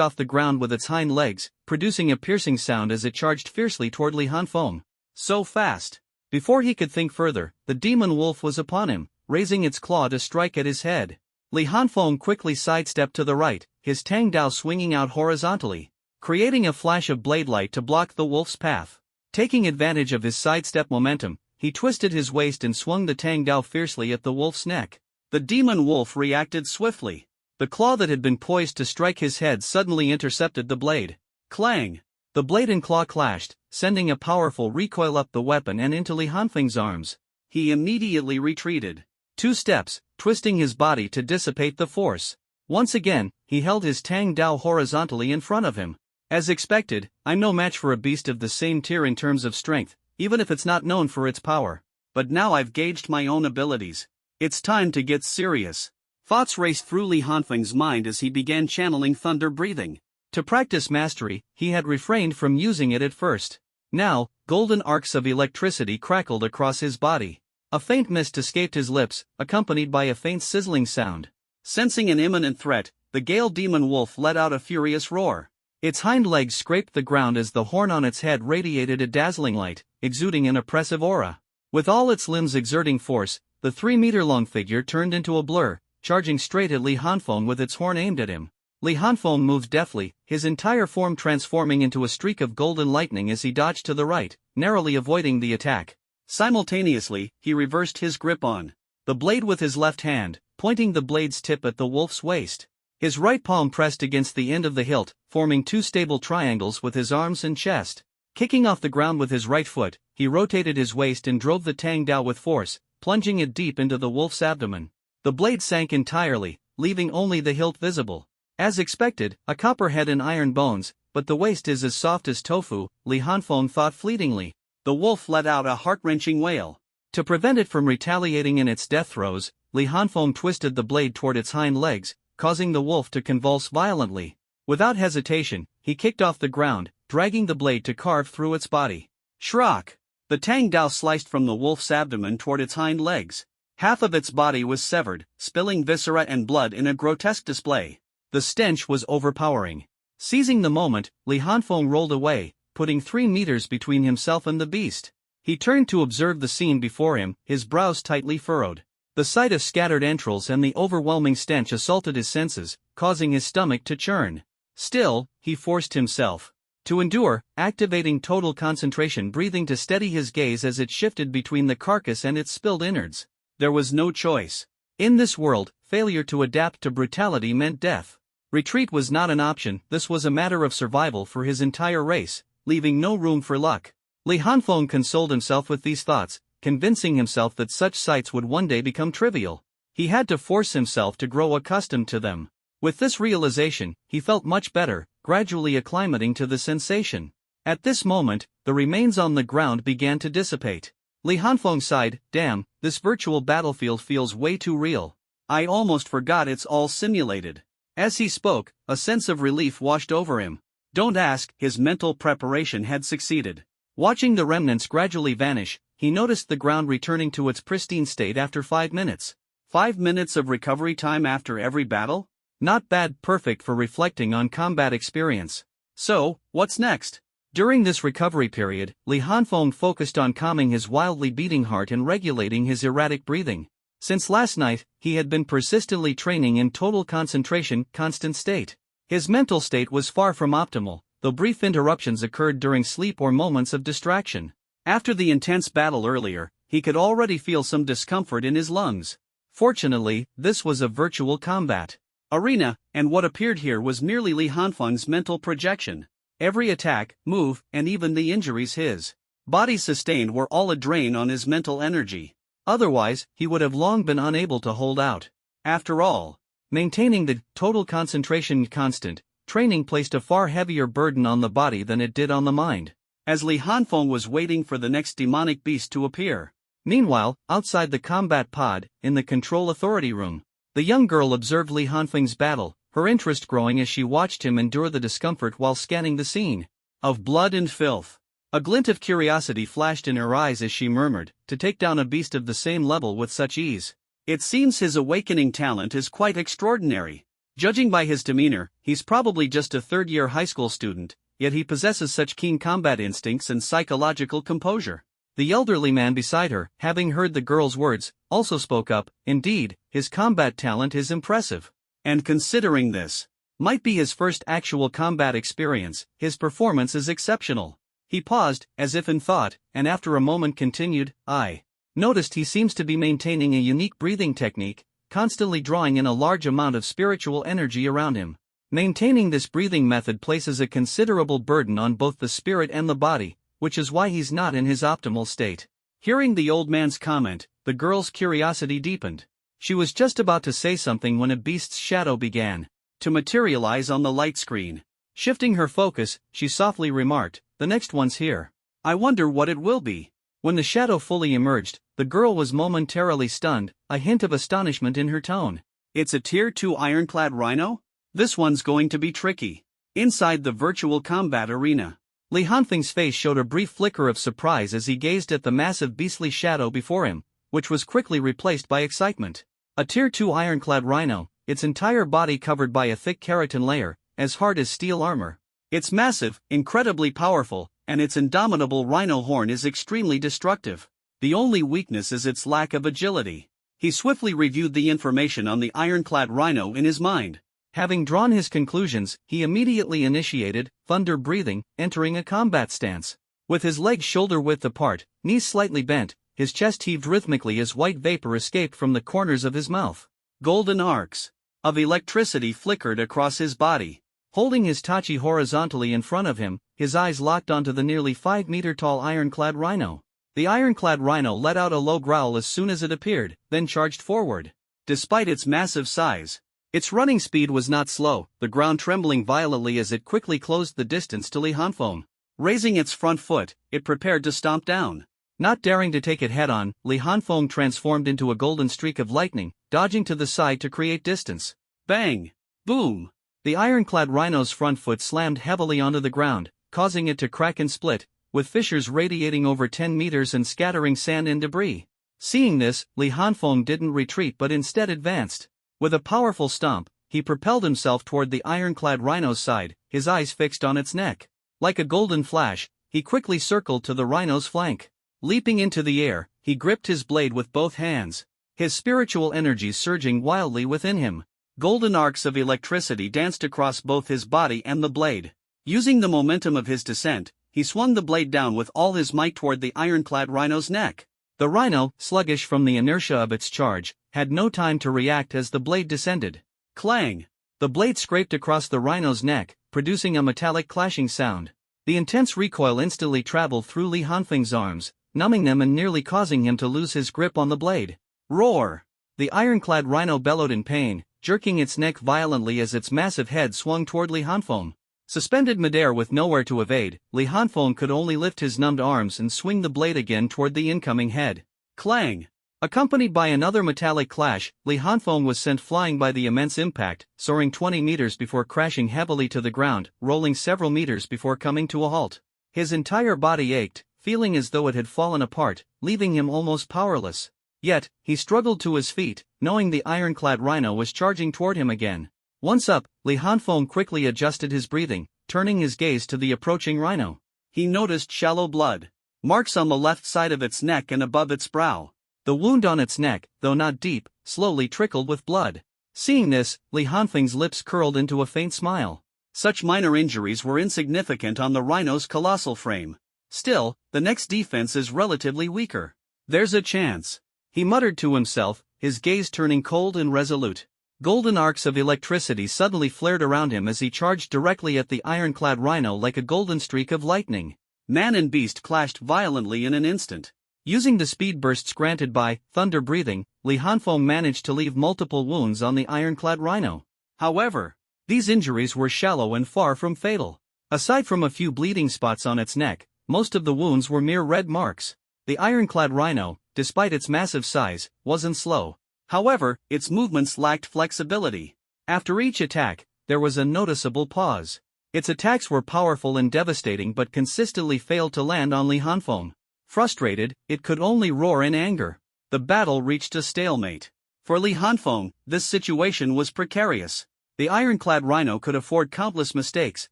off the ground with its hind legs, producing a piercing sound as it charged fiercely toward Li Hanfeng. So fast! Before he could think further, the Demon Wolf was upon him, raising its claw to strike at his head. Li Hanfeng quickly sidestepped to the right, his Tang Dao swinging out horizontally, creating a flash of blade light to block the wolf's path. Taking advantage of his sidestep momentum, he twisted his waist and swung the Tang Dao fiercely at the wolf's neck. The demon wolf reacted swiftly. The claw that had been poised to strike his head suddenly intercepted the blade. Clang! The blade and claw clashed, sending a powerful recoil up the weapon and into Li Hanfeng's arms. He immediately retreated 2 steps, twisting his body to dissipate the force. Once again, he held his Tang Dao horizontally in front of him. As expected, I'm no match for a beast of the same tier in terms of strength, even if it's not known for its power. But now I've gauged my own abilities. It's time to get serious. Thoughts raced through Li Hanfeng's mind as he began channeling thunder breathing. To practice mastery, he had refrained from using it at first. Now, golden arcs of electricity crackled across his body. A faint mist escaped his lips, accompanied by a faint sizzling sound. Sensing an imminent threat, the Gale Demon Wolf let out a furious roar. Its hind legs scraped the ground as the horn on its head radiated a dazzling light, exuding an oppressive aura. With all its limbs exerting force, the 3-meter-long figure turned into a blur, charging straight at Li Hanfeng with its horn aimed at him. Li Hanfeng moved deftly, his entire form transforming into a streak of golden lightning as he dodged to the right, narrowly avoiding the attack. Simultaneously, he reversed his grip on the blade with his left hand, pointing the blade's tip at the wolf's waist. His right palm pressed against the end of the hilt, forming 2 stable triangles with his arms and chest. Kicking off the ground with his right foot, he rotated his waist and drove the Tang Dao with force, plunging it deep into the wolf's abdomen. The blade sank entirely, leaving only the hilt visible. As expected, a copper head and iron bones, but the waist is as soft as tofu, Li Hanfeng thought fleetingly. The wolf let out a heart-wrenching wail. To prevent it from retaliating in its death throes, Li Hanfeng twisted the blade toward its hind legs, causing the wolf to convulse violently. Without hesitation, he kicked off the ground, dragging the blade to carve through its body. Shrock! The Tang Dao sliced from the wolf's abdomen toward its hind legs. Half of its body was severed, spilling viscera and blood in a grotesque display. The stench was overpowering. Seizing the moment, Li Hanfeng rolled away, putting 3 meters between himself and the beast. He turned to observe the scene before him, his brows tightly furrowed. The sight of scattered entrails and the overwhelming stench assaulted his senses, causing his stomach to churn. Still, he forced himself to endure, activating total concentration breathing to steady his gaze as it shifted between the carcass and its spilled innards. There was no choice. In this world, failure to adapt to brutality meant death. Retreat was not an option, this was a matter of survival for his entire race, leaving no room for luck. Li Hanfeng consoled himself with these thoughts, convincing himself that such sights would one day become trivial. He had to force himself to grow accustomed to them. With this realization, he felt much better, gradually acclimating to the sensation. At this moment, the remains on the ground began to dissipate. Li Hanfeng sighed, "Damn, this virtual battlefield feels way too real. I almost forgot it's all simulated." As he spoke, a sense of relief washed over him. Don't ask, his mental preparation had succeeded. Watching the remnants gradually vanish, he noticed the ground returning to its pristine state after 5 minutes. 5 minutes of recovery time after every battle? Not bad, perfect for reflecting on combat experience. So, what's next? During this recovery period, Li Hanfeng focused on calming his wildly beating heart and regulating his erratic breathing. Since last night, he had been persistently training in total concentration, constant state. His mental state was far from optimal, though brief interruptions occurred during sleep or moments of distraction. After the intense battle earlier, he could already feel some discomfort in his lungs. Fortunately, this was a virtual combat arena, and what appeared here was merely Li Hanfeng's mental projection. Every attack, move, and even the injuries his body sustained were all a drain on his mental energy. Otherwise, he would have long been unable to hold out. After all, maintaining the total concentration constant, training placed a far heavier burden on the body than it did on the mind. As Li Hanfeng was waiting for the next demonic beast to appear. Meanwhile, outside the combat pod, in the control authority room, the young girl observed Li Hanfeng's battle, her interest growing as she watched him endure the discomfort while scanning the scene of blood and filth. A glint of curiosity flashed in her eyes as she murmured, "To take down a beast of the same level with such ease. It seems his awakening talent is quite extraordinary. Judging by his demeanor, he's probably just a third-year high school student, yet he possesses such keen combat instincts and psychological composure." The elderly man beside her, having heard the girl's words, also spoke up, "Indeed, his combat talent is impressive. And considering this might be his first actual combat experience, his performance is exceptional." He paused, as if in thought, and after a moment continued, "I noticed he seems to be maintaining a unique breathing technique, constantly drawing in a large amount of spiritual energy around him. Maintaining this breathing method places a considerable burden on both the spirit and the body, which is why he's not in his optimal state." Hearing the old man's comment, the girl's curiosity deepened. She was just about to say something when a beast's shadow began to materialize on the light screen. Shifting her focus, she softly remarked, "The next one's here. I wonder what it will be." When the shadow fully emerged, the girl was momentarily stunned, a hint of astonishment in her tone. "It's a Tier 2 ironclad rhino? This one's going to be tricky." Inside the virtual combat arena, Li Hanfeng's face showed a brief flicker of surprise as he gazed at the massive beastly shadow before him, which was quickly replaced by excitement. A Tier 2 ironclad rhino, its entire body covered by a thick keratin layer, as hard as steel armor. It's massive, incredibly powerful, and its indomitable rhino horn is extremely destructive. The only weakness is its lack of agility. He swiftly reviewed the information on the ironclad rhino in his mind. Having drawn his conclusions, he immediately initiated thunder breathing, entering a combat stance. With his legs shoulder-width apart, knees slightly bent, his chest heaved rhythmically as white vapor escaped from the corners of his mouth. Golden arcs of electricity flickered across his body. Holding his tachi horizontally in front of him, his eyes locked onto the nearly 5-meter-tall ironclad rhino. The ironclad rhino let out a low growl as soon as it appeared, then charged forward. Despite its massive size, its running speed was not slow, the ground trembling violently as it quickly closed the distance to Li Hanfeng. Raising its front foot, it prepared to stomp down. Not daring to take it head-on, Li Hanfeng transformed into a golden streak of lightning, dodging to the side to create distance. Bang! Boom! The ironclad rhino's front foot slammed heavily onto the ground, causing it to crack and split, with fissures radiating over 10 meters and scattering sand and debris. Seeing this, Li Hanfeng didn't retreat but instead advanced. With a powerful stomp, he propelled himself toward the ironclad rhino's side, his eyes fixed on its neck. Like a golden flash, he quickly circled to the rhino's flank. Leaping into the air, he gripped his blade with both hands, his spiritual energies surging wildly within him. Golden arcs of electricity danced across both his body and the blade. Using the momentum of his descent, he swung the blade down with all his might toward the ironclad rhino's neck. The rhino, sluggish from the inertia of its charge, had no time to react as the blade descended. Clang! The blade scraped across the rhino's neck, producing a metallic clashing sound. The intense recoil instantly traveled through Li Hanfeng's arms, numbing them and nearly causing him to lose his grip on the blade. Roar! The ironclad rhino bellowed in pain, jerking its neck violently as its massive head swung toward Li Hanfeng. Suspended midair with nowhere to evade, Li Hanfeng could only lift his numbed arms and swing the blade again toward the incoming head. Clang! Accompanied by another metallic clash, Li Hanfeng was sent flying by the immense impact, soaring 20 meters before crashing heavily to the ground, rolling several meters before coming to a halt. His entire body ached, feeling as though it had fallen apart, leaving him almost powerless. Yet, he struggled to his feet, knowing the ironclad rhino was charging toward him again. Once up, Li Hanfeng quickly adjusted his breathing, turning his gaze to the approaching rhino. He noticed shallow blood marks on the left side of its neck and above its brow. The wound on its neck, though not deep, slowly trickled with blood. Seeing this, Li Hanfeng's lips curled into a faint smile. Such minor injuries were insignificant on the rhino's colossal frame. Still, the next defense is relatively weaker. There's a chance, he muttered to himself, his gaze turning cold and resolute. Golden arcs of electricity suddenly flared around him as he charged directly at the ironclad rhino like a golden streak of lightning. Man and beast clashed violently in an instant. Using the speed bursts granted by thunder breathing, Li Hanfeng managed to leave multiple wounds on the ironclad rhino. However, these injuries were shallow and far from fatal. Aside from a few bleeding spots on its neck, most of the wounds were mere red marks. The ironclad rhino, despite its massive size, wasn't slow. However, its movements lacked flexibility. After each attack, there was a noticeable pause. Its attacks were powerful and devastating but consistently failed to land on Li Hanfeng. Frustrated, it could only roar in anger. The battle reached a stalemate. For Li Hanfeng, this situation was precarious. The ironclad rhino could afford countless mistakes,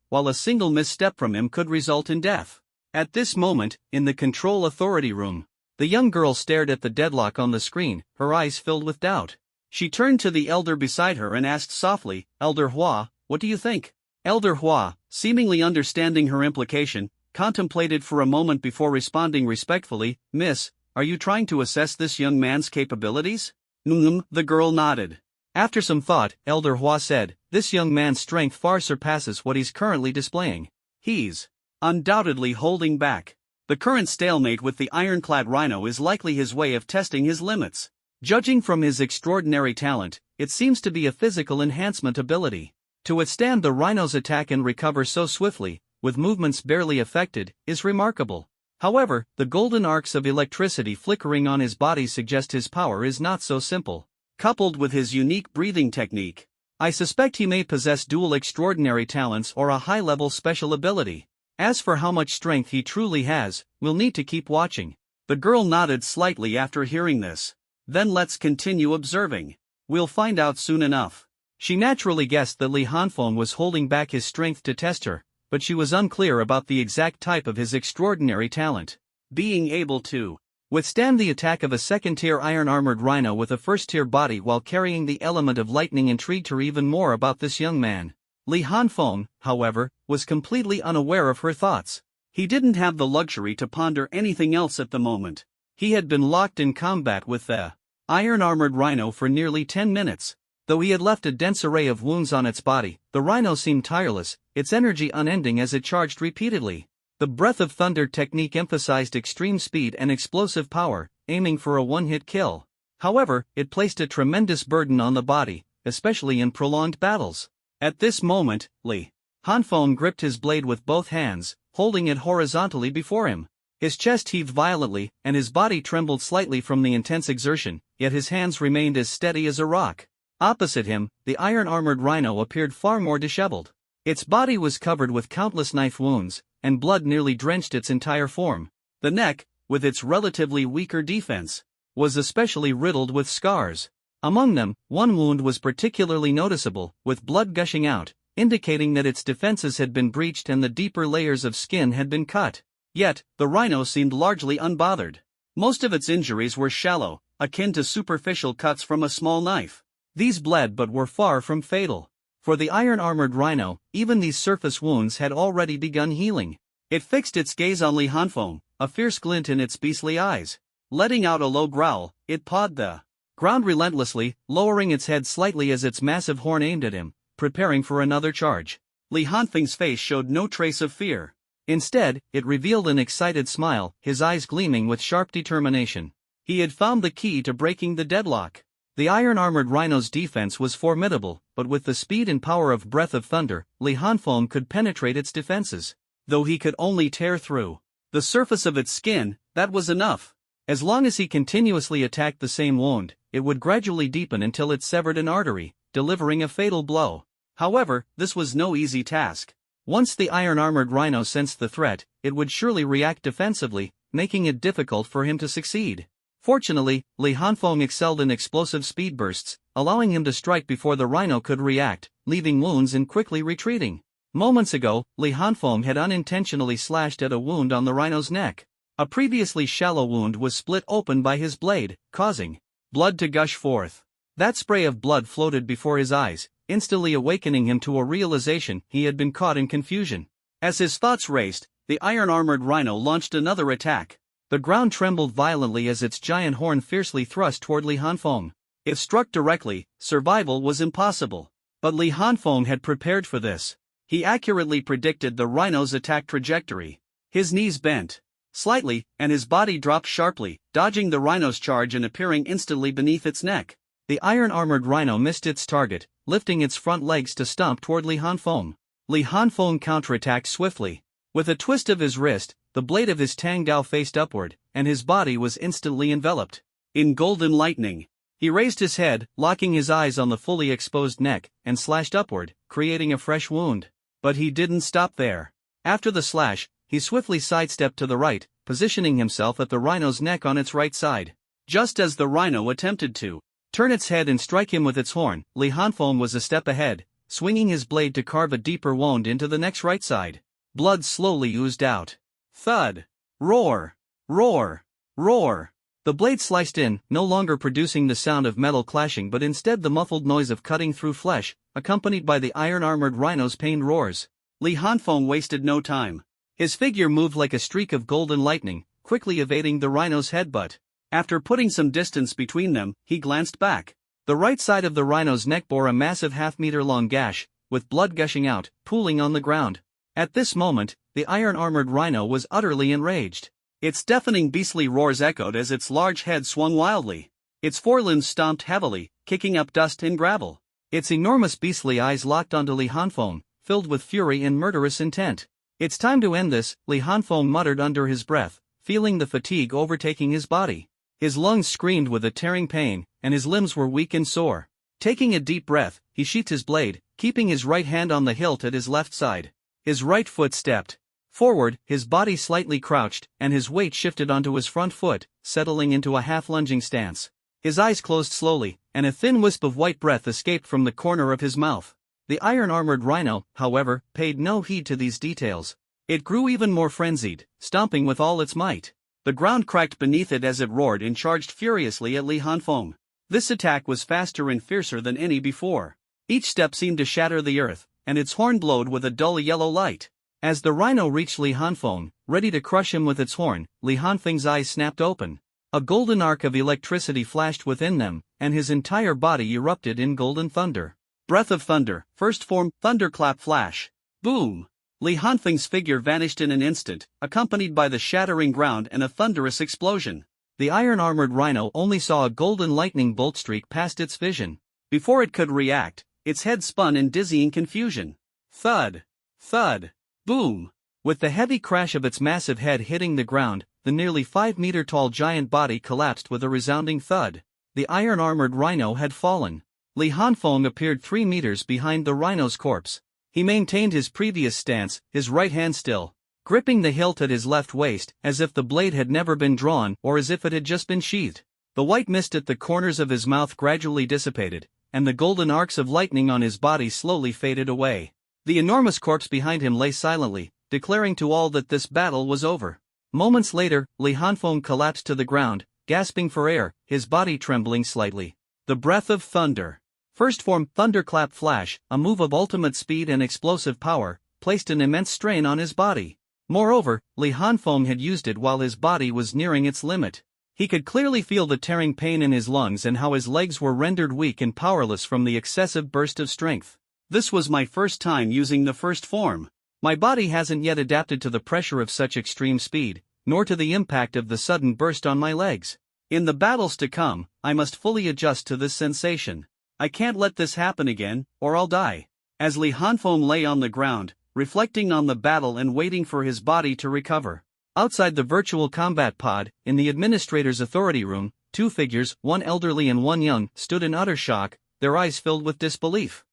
while a single misstep from him could result in death. At this moment, in the control authority room, the young girl stared at the deadlock on the screen, her eyes filled with doubt. She turned to the elder beside her and asked softly, "Elder Hua, what do you think?" Elder Hua, seemingly understanding her implication, contemplated for a moment before responding respectfully, "Miss, are you trying to assess this young man's capabilities?" The girl nodded. After some thought, Elder Hua said, "This young man's strength far surpasses what he's currently displaying. He's undoubtedly holding back. The current stalemate with the ironclad rhino is likely his way of testing his limits. Judging from his extraordinary talent, it seems to be a physical enhancement ability. To withstand the rhino's attack and recover so swiftly, with movements barely affected, is remarkable. However, the golden arcs of electricity flickering on his body suggest his power is not so simple. Coupled with his unique breathing technique, I suspect he may possess dual extraordinary talents or a high-level special ability. As for how much strength he truly has, we'll need to keep watching." The girl nodded slightly after hearing this. "Then let's continue observing. We'll find out soon enough." She naturally guessed that Li Hanfeng was holding back his strength to test her, but she was unclear about the exact type of his extraordinary talent. Being able to withstand the attack of a second-tier iron-armored rhino with a first-tier body while carrying the element of lightning intrigued her even more about this young man. Li Hanfeng, however, was completely unaware of her thoughts. He didn't have the luxury to ponder anything else at the moment. He had been locked in combat with the iron-armored rhino for nearly 10 minutes. Though he had left a dense array of wounds on its body, the rhino seemed tireless, its energy unending as it charged repeatedly. The breath of thunder technique emphasized extreme speed and explosive power, aiming for a one-hit kill. However, it placed a tremendous burden on the body, especially in prolonged battles. At this moment, Li Hanfeng gripped his blade with both hands, holding it horizontally before him. His chest heaved violently, and his body trembled slightly from the intense exertion, yet his hands remained as steady as a rock. Opposite him, the iron-armored rhino appeared far more disheveled. Its body was covered with countless knife wounds, and blood nearly drenched its entire form. The neck, with its relatively weaker defense, was especially riddled with scars. Among them, one wound was particularly noticeable, with blood gushing out, indicating that its defenses had been breached and the deeper layers of skin had been cut. Yet, the rhino seemed largely unbothered. Most of its injuries were shallow, akin to superficial cuts from a small knife. These bled but were far from fatal. For the iron-armored rhino, even these surface wounds had already begun healing. It fixed its gaze on Li Hanfeng, a fierce glint in its beastly eyes. Letting out a low growl, it pawed the ground relentlessly, lowering its head slightly as its massive horn aimed at him, preparing for another charge. Li Hanfeng's face showed no trace of fear. Instead, it revealed an excited smile, his eyes gleaming with sharp determination. He had found the key to breaking the deadlock. The iron-armored rhino's defense was formidable, but with the speed and power of Breath of Thunder, Li Hanfeng could penetrate its defenses. Though he could only tear through the surface of its skin, that was enough. As long as he continuously attacked the same wound, it would gradually deepen until it severed an artery, delivering a fatal blow. However, this was no easy task. Once the iron-armored rhino sensed the threat, it would surely react defensively, making it difficult for him to succeed. Fortunately, Li Hanfeng excelled in explosive speed bursts, allowing him to strike before the rhino could react, leaving wounds and quickly retreating. Moments ago, Li Hanfeng had unintentionally slashed at a wound on the rhino's neck. A previously shallow wound was split open by his blade, causing blood to gush forth. That spray of blood floated before his eyes, instantly awakening him to a realization he had been caught in confusion. As his thoughts raced, the iron-armored rhino launched another attack. The ground trembled violently as its giant horn fiercely thrust toward Li Hanfeng. If struck directly, survival was impossible. But Li Hanfeng had prepared for this. He accurately predicted the rhino's attack trajectory. His knees bent slightly, and his body dropped sharply, dodging the rhino's charge and appearing instantly beneath its neck. The iron-armored rhino missed its target, lifting its front legs to stomp toward Li Hanfeng. Li Hanfeng counterattacked swiftly. With a twist of his wrist, the blade of his Tangdao faced upward, and his body was instantly enveloped in golden lightning. He raised his head, locking his eyes on the fully exposed neck, and slashed upward, creating a fresh wound. But he didn't stop there. After the slash, he swiftly sidestepped to the right, positioning himself at the rhino's neck on its right side. Just as the rhino attempted to turn its head and strike him with its horn, Li Hanfeng was a step ahead, swinging his blade to carve a deeper wound into the neck's right side. Blood slowly oozed out. Thud! Roar! Roar! Roar! The blade sliced in, no longer producing the sound of metal clashing but instead the muffled noise of cutting through flesh, accompanied by the iron-armored rhino's pained roars. Li Hanfeng wasted no time. His figure moved like a streak of golden lightning, quickly evading the rhino's headbutt. After putting some distance between them, he glanced back. The right side of the rhino's neck bore a massive half-meter-long gash, with blood gushing out, pooling on the ground. At this moment, the iron-armored rhino was utterly enraged. Its deafening beastly roars echoed as its large head swung wildly. Its forelimbs stomped heavily, kicking up dust and gravel. Its enormous beastly eyes locked onto Li Hanfeng, filled with fury and murderous intent. "It's time to end this," Li Hanfeng muttered under his breath, feeling the fatigue overtaking his body. His lungs screamed with a tearing pain, and his limbs were weak and sore. Taking a deep breath, he sheathed his blade, keeping his right hand on the hilt at his left side. His right foot stepped forward, his body slightly crouched, and his weight shifted onto his front foot, settling into a half-lunging stance. His eyes closed slowly, and a thin wisp of white breath escaped from the corner of his mouth. The iron-armored rhino, however, paid no heed to these details. It grew even more frenzied, stomping with all its might. The ground cracked beneath it as it roared and charged furiously at Li Hanfeng. This attack was faster and fiercer than any before. Each step seemed to shatter the earth, and its horn glowed with a dull yellow light. As the rhino reached Li Hanfeng, ready to crush him with its horn, Li Hanfeng's eyes snapped open. A golden arc of electricity flashed within them, and his entire body erupted in golden thunder. Breath of Thunder, first form, thunderclap flash. Boom! Li Hanfeng's figure vanished in an instant, accompanied by the shattering ground and a thunderous explosion. The iron-armored rhino only saw a golden lightning bolt streak past its vision. Before it could react, its head spun in dizzying confusion. Thud! Thud! Boom! With the heavy crash of its massive head hitting the ground, the nearly 5-meter-tall giant body collapsed with a resounding thud. The iron-armored rhino had fallen. Li Hanfeng appeared 3 meters behind the rhino's corpse. He maintained his previous stance, his right hand still gripping the hilt at his left waist, as if the blade had never been drawn or as if it had just been sheathed. The white mist at the corners of his mouth gradually dissipated, and the golden arcs of lightning on his body slowly faded away. The enormous corpse behind him lay silently, declaring to all that this battle was over. Moments later, Li Hanfeng collapsed to the ground, gasping for air, his body trembling slightly. The Breath of Thunder. First form, thunderclap flash, a move of ultimate speed and explosive power, placed an immense strain on his body. Moreover, Li Hanfeng had used it while his body was nearing its limit. He could clearly feel the tearing pain in his lungs and how his legs were rendered weak and powerless from the excessive burst of strength. This was my first time using the first form. My body hasn't yet adapted to the pressure of such extreme speed, nor to the impact of the sudden burst on my legs. In the battles to come, I must fully adjust to this sensation. I can't let this happen again, or I'll die. As Li Hanfeng lay on the ground, reflecting on the battle and waiting for his body to recover. Outside the virtual combat pod, in the administrator's authority room, two figures, one elderly and one young, stood in utter shock, their eyes filled with disbelief.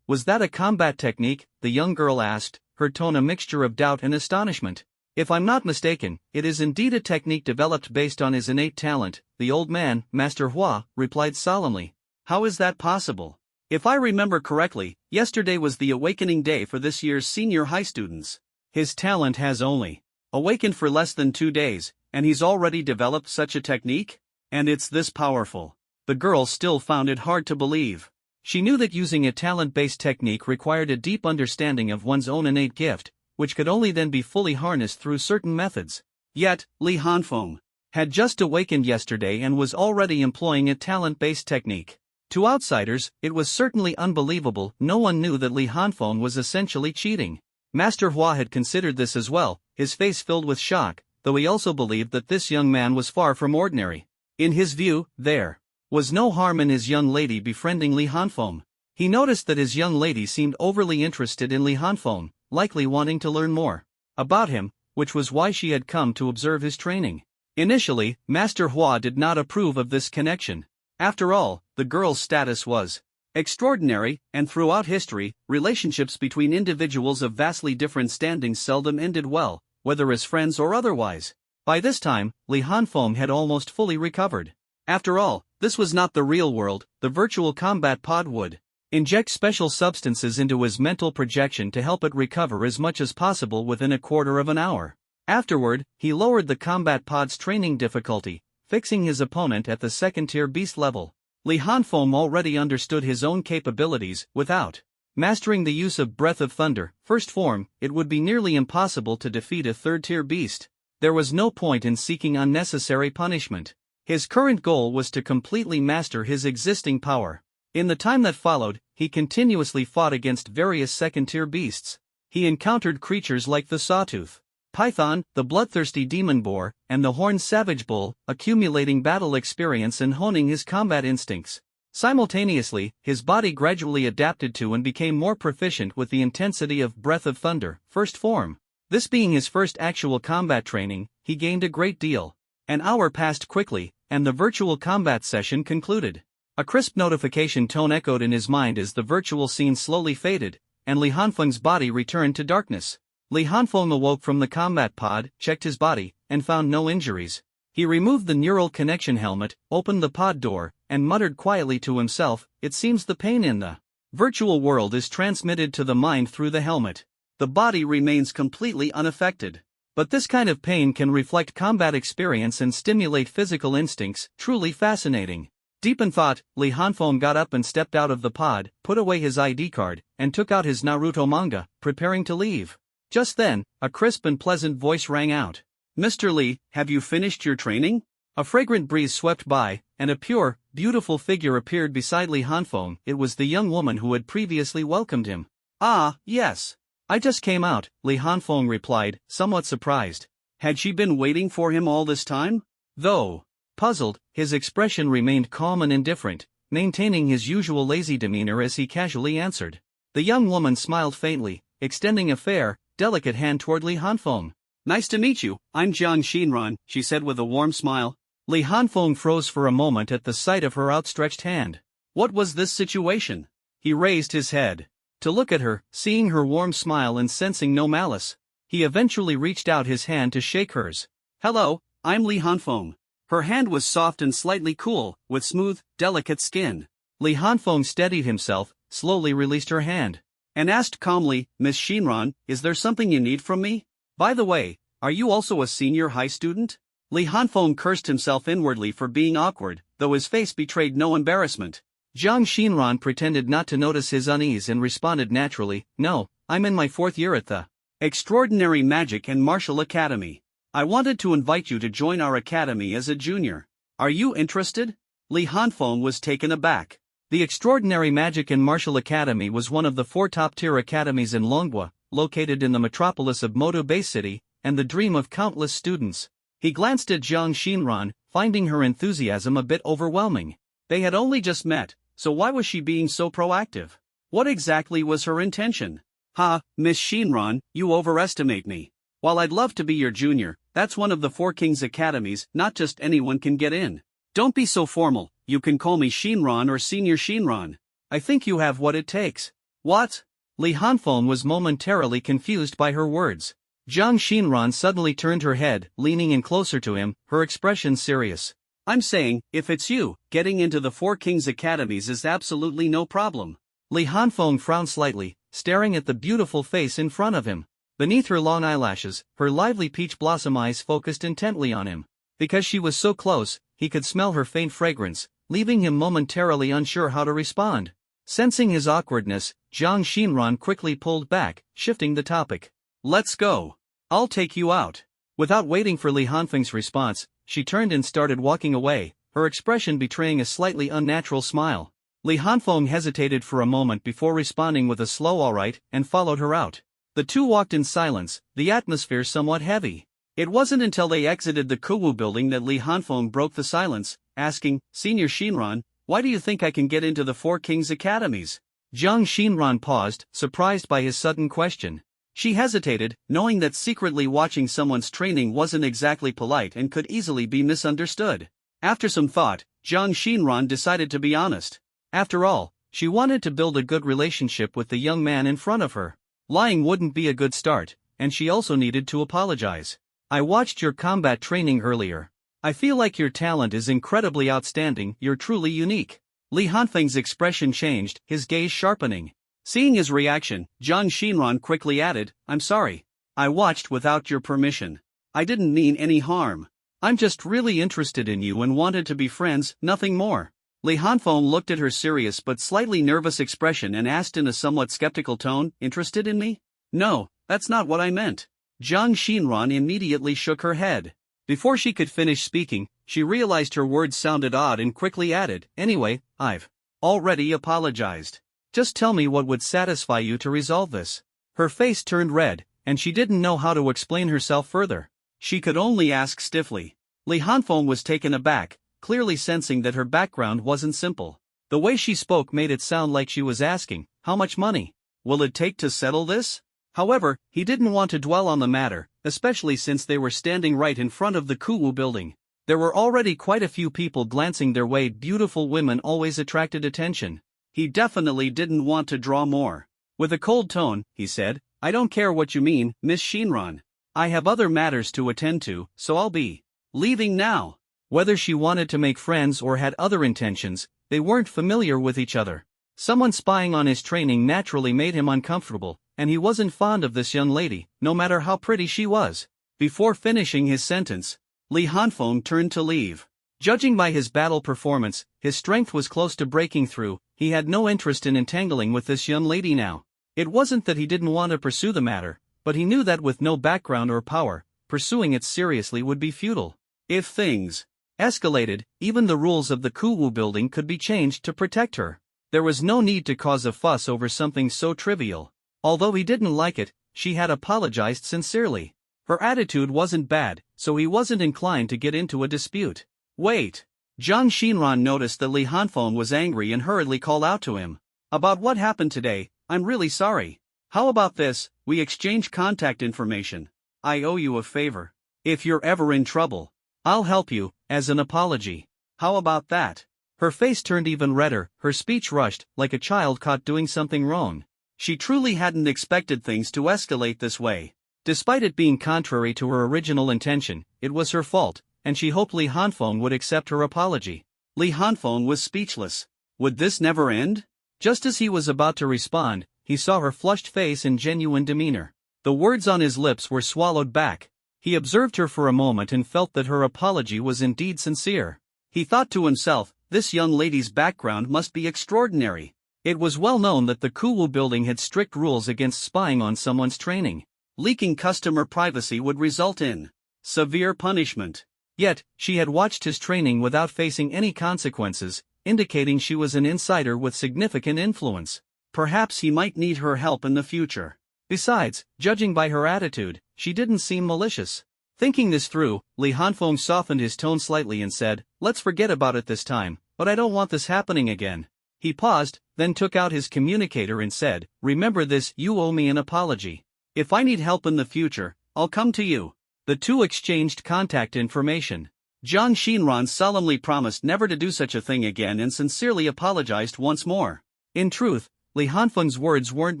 Was that a combat technique? The young girl asked, her tone a mixture of doubt and astonishment. If I'm not mistaken, it is indeed a technique developed based on his innate talent, the old man, Master Hua, replied solemnly. How is that possible? If I remember correctly, yesterday was the awakening day for this year's senior high students. His talent has only awakened for less than 2 days, and he's already developed such a technique? And it's this powerful. The girl still found it hard to believe. She knew that using a talent-based technique required a deep understanding of one's own innate gift, which could only then be fully harnessed through certain methods. Yet, Li Hanfeng had just awakened yesterday and was already employing a talent-based technique. To outsiders, it was certainly unbelievable. No one knew that Li Hanfeng was essentially cheating. Master Hua had considered this as well, his face filled with shock, though he also believed that this young man was far from ordinary. In his view, there was no harm in his young lady befriending Li Hanfeng. He noticed that his young lady seemed overly interested in Li Hanfeng, likely wanting to learn more about him, which was why she had come to observe his training. Initially, Master Hua did not approve of this connection. After all, the girl's status was extraordinary, and throughout history, relationships between individuals of vastly different standings seldom ended well, whether as friends or otherwise. By this time, Li Hanfeng had almost fully recovered. After all, this was not the real world. The virtual combat pod would inject special substances into his mental projection to help it recover as much as possible within a quarter of an hour. Afterward, he lowered the combat pod's training difficulty, fixing his opponent at the second-tier beast level. Li Hanfeng already understood his own capabilities. Without mastering the use of Breath of Thunder, first form, it would be nearly impossible to defeat a third-tier beast. There was no point in seeking unnecessary punishment. His current goal was to completely master his existing power. In the time that followed, he continuously fought against various second-tier beasts. He encountered creatures like the sawtooth python, the bloodthirsty demon boar, and the horned savage bull, accumulating battle experience and honing his combat instincts. Simultaneously, his body gradually adapted to and became more proficient with the intensity of Breath of Thunder, first form. This being his first actual combat training, he gained a great deal. An hour passed quickly, and the virtual combat session concluded. A crisp notification tone echoed in his mind as the virtual scene slowly faded, and Li Hanfeng's body returned to darkness. Li Hanfeng awoke from the combat pod, checked his body, and found no injuries. He removed the neural connection helmet, opened the pod door, and muttered quietly to himself, "It seems the pain in the virtual world is transmitted to the mind through the helmet. The body remains completely unaffected. But this kind of pain can reflect combat experience and stimulate physical instincts, truly fascinating." Deep in thought, Li Hanfeng got up and stepped out of the pod, put away his ID card, and took out his Naruto manga, preparing to leave. Just then, a crisp and pleasant voice rang out. "Mr. Li, have you finished your training?" A fragrant breeze swept by, and a pure, beautiful figure appeared beside Li Hanfeng. It was the young woman who had previously welcomed him. "Ah, yes. I just came out," Li Hanfeng replied, somewhat surprised. Had she been waiting for him all this time? Though puzzled, his expression remained calm and indifferent, maintaining his usual lazy demeanor as he casually answered. The young woman smiled faintly, extending a fair, delicate hand toward Li Hanfeng. "Nice to meet you, I'm Jiang Xinran," she said with a warm smile. Li Hanfeng froze for a moment at the sight of her outstretched hand. What was this situation? He raised his head to look at her, seeing her warm smile and sensing no malice. He eventually reached out his hand to shake hers. "Hello, I'm Li Hanfeng." Her hand was soft and slightly cool, with smooth, delicate skin. Li Hanfeng steadied himself, slowly released her hand, and asked calmly, "Miss Xinran, is there something you need from me? By the way, are you also a senior high student?" Li Hanfeng cursed himself inwardly for being awkward, though his face betrayed no embarrassment. Jiang Xinran pretended not to notice his unease and responded naturally, "No, I'm in my 4th year at the Extraordinary Magic and Martial Academy. I wanted to invite you to join our academy as a junior. Are you interested?" Li Hanfeng was taken aback. The Extraordinary Magic and Martial Academy was one of the 4 top-tier academies in Longhua, located in the metropolis of Moto Bay City, and the dream of countless students. He glanced at Jiang Xinran, finding her enthusiasm a bit overwhelming. They had only just met, so why was she being so proactive? What exactly was her intention? Ha, Miss Xinran, you overestimate me. While I'd love to be your junior, that's one of the Four Kings Academies, not just anyone can get in. Don't be so formal, you can call me Xinran or Senior Xinran. I think you have what it takes. What? Li Hanfeng was momentarily confused by her words. Jiang Xinran suddenly turned her head, leaning in closer to him, her expression serious. I'm saying, if it's you, getting into the Four Kings Academies is absolutely no problem. Li Hanfeng frowned slightly, staring at the beautiful face in front of him. Beneath her long eyelashes, her lively peach blossom eyes focused intently on him. Because she was so close, he could smell her faint fragrance, leaving him momentarily unsure how to respond. Sensing his awkwardness, Jiang Xinran quickly pulled back, shifting the topic. Let's go. I'll take you out. Without waiting for Li Hanfeng's response, she turned and started walking away, her expression betraying a slightly unnatural smile. Li Hanfeng hesitated for a moment before responding with a slow alright and followed her out. The two walked in silence, the atmosphere somewhat heavy. It wasn't until they exited the Kuwu building that Li Hanfeng broke the silence, asking, Senior Xinran, why do you think I can get into the Four Kings Academies? Jiang Xinran paused, surprised by his sudden question. She hesitated, knowing that secretly watching someone's training wasn't exactly polite and could easily be misunderstood. After some thought, Jiang Xinran decided to be honest. After all, she wanted to build a good relationship with the young man in front of her. Lying wouldn't be a good start, and she also needed to apologize. I watched your combat training earlier. I feel like your talent is incredibly outstanding, you're truly unique. Li Hanfeng's expression changed, his gaze sharpening. Seeing his reaction, Jiang Xinran quickly added, I'm sorry. I watched without your permission. I didn't mean any harm. I'm just really interested in you and wanted to be friends, nothing more. Li Hanfeng looked at her serious but slightly nervous expression and asked in a somewhat skeptical tone, interested in me? No, that's not what I meant. Jiang Xinran immediately shook her head. Before she could finish speaking, she realized her words sounded odd and quickly added, anyway, I've already apologized. Just tell me what would satisfy you to resolve this. Her face turned red, and she didn't know how to explain herself further. She could only ask stiffly. Li Hanfeng was taken aback, clearly sensing that her background wasn't simple. The way she spoke made it sound like she was asking, how much money will it take to settle this? However, he didn't want to dwell on the matter, especially since they were standing right in front of the Kuwu building. There were already quite a few people glancing their way. Beautiful women always attracted attention. He definitely didn't want to draw more. With a cold tone, he said, I don't care what you mean, Miss Xinran. I have other matters to attend to, so I'll be leaving now. Whether she wanted to make friends or had other intentions, they weren't familiar with each other. Someone spying on his training naturally made him uncomfortable, and he wasn't fond of this young lady, no matter how pretty she was. Before finishing his sentence, Li Hanfeng turned to leave. Judging by his battle performance, his strength was close to breaking through. He had no interest in entangling with this young lady now. It wasn't that he didn't want to pursue the matter, but he knew that with no background or power, pursuing it seriously would be futile. If things escalated, even the rules of the Kuwu building could be changed to protect her. There was no need to cause a fuss over something so trivial. Although he didn't like it, she had apologized sincerely. Her attitude wasn't bad, so he wasn't inclined to get into a dispute. Wait. Jiang Xinran noticed that Li Hanfeng was angry and hurriedly called out to him. About what happened today, I'm really sorry. How about this, we exchange contact information. I owe you a favor. If you're ever in trouble, I'll help you, as an apology. How about that? Her face turned even redder, her speech rushed, like a child caught doing something wrong. She truly hadn't expected things to escalate this way. Despite it being contrary to her original intention, it was her fault, and she hoped Li Hanfeng would accept her apology. Li Hanfeng was speechless. Would this never end? Just as he was about to respond, he saw her flushed face and genuine demeanor. The words on his lips were swallowed back. He observed her for a moment and felt that her apology was indeed sincere. He thought to himself, this young lady's background must be extraordinary. It was well known that the Kuwu building had strict rules against spying on someone's training. Leaking customer privacy would result in severe punishment. Yet, she had watched his training without facing any consequences, indicating she was an insider with significant influence. Perhaps he might need her help in the future. Besides, judging by her attitude, she didn't seem malicious. Thinking this through, Li Hanfeng softened his tone slightly and said, "Let's forget about it this time, but I don't want this happening again." He paused, then took out his communicator and said, "Remember this, you owe me an apology. If I need help in the future, I'll come to you." The two exchanged contact information. Jiang Xinran solemnly promised never to do such a thing again and sincerely apologized once more. In truth, Li Hanfeng's words weren't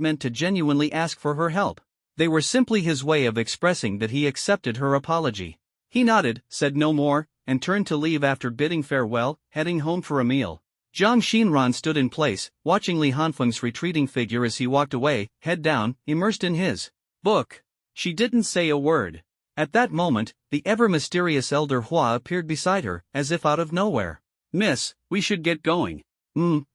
meant to genuinely ask for her help. They were simply his way of expressing that he accepted her apology. He nodded, said no more, and turned to leave after bidding farewell, heading home for a meal. Jiang Xinran stood in place, watching Li Hanfeng's retreating figure as he walked away, head down, immersed in his book. She didn't say a word. At that moment, the ever-mysterious elder Hua appeared beside her, as if out of nowhere. "Miss, we should get going."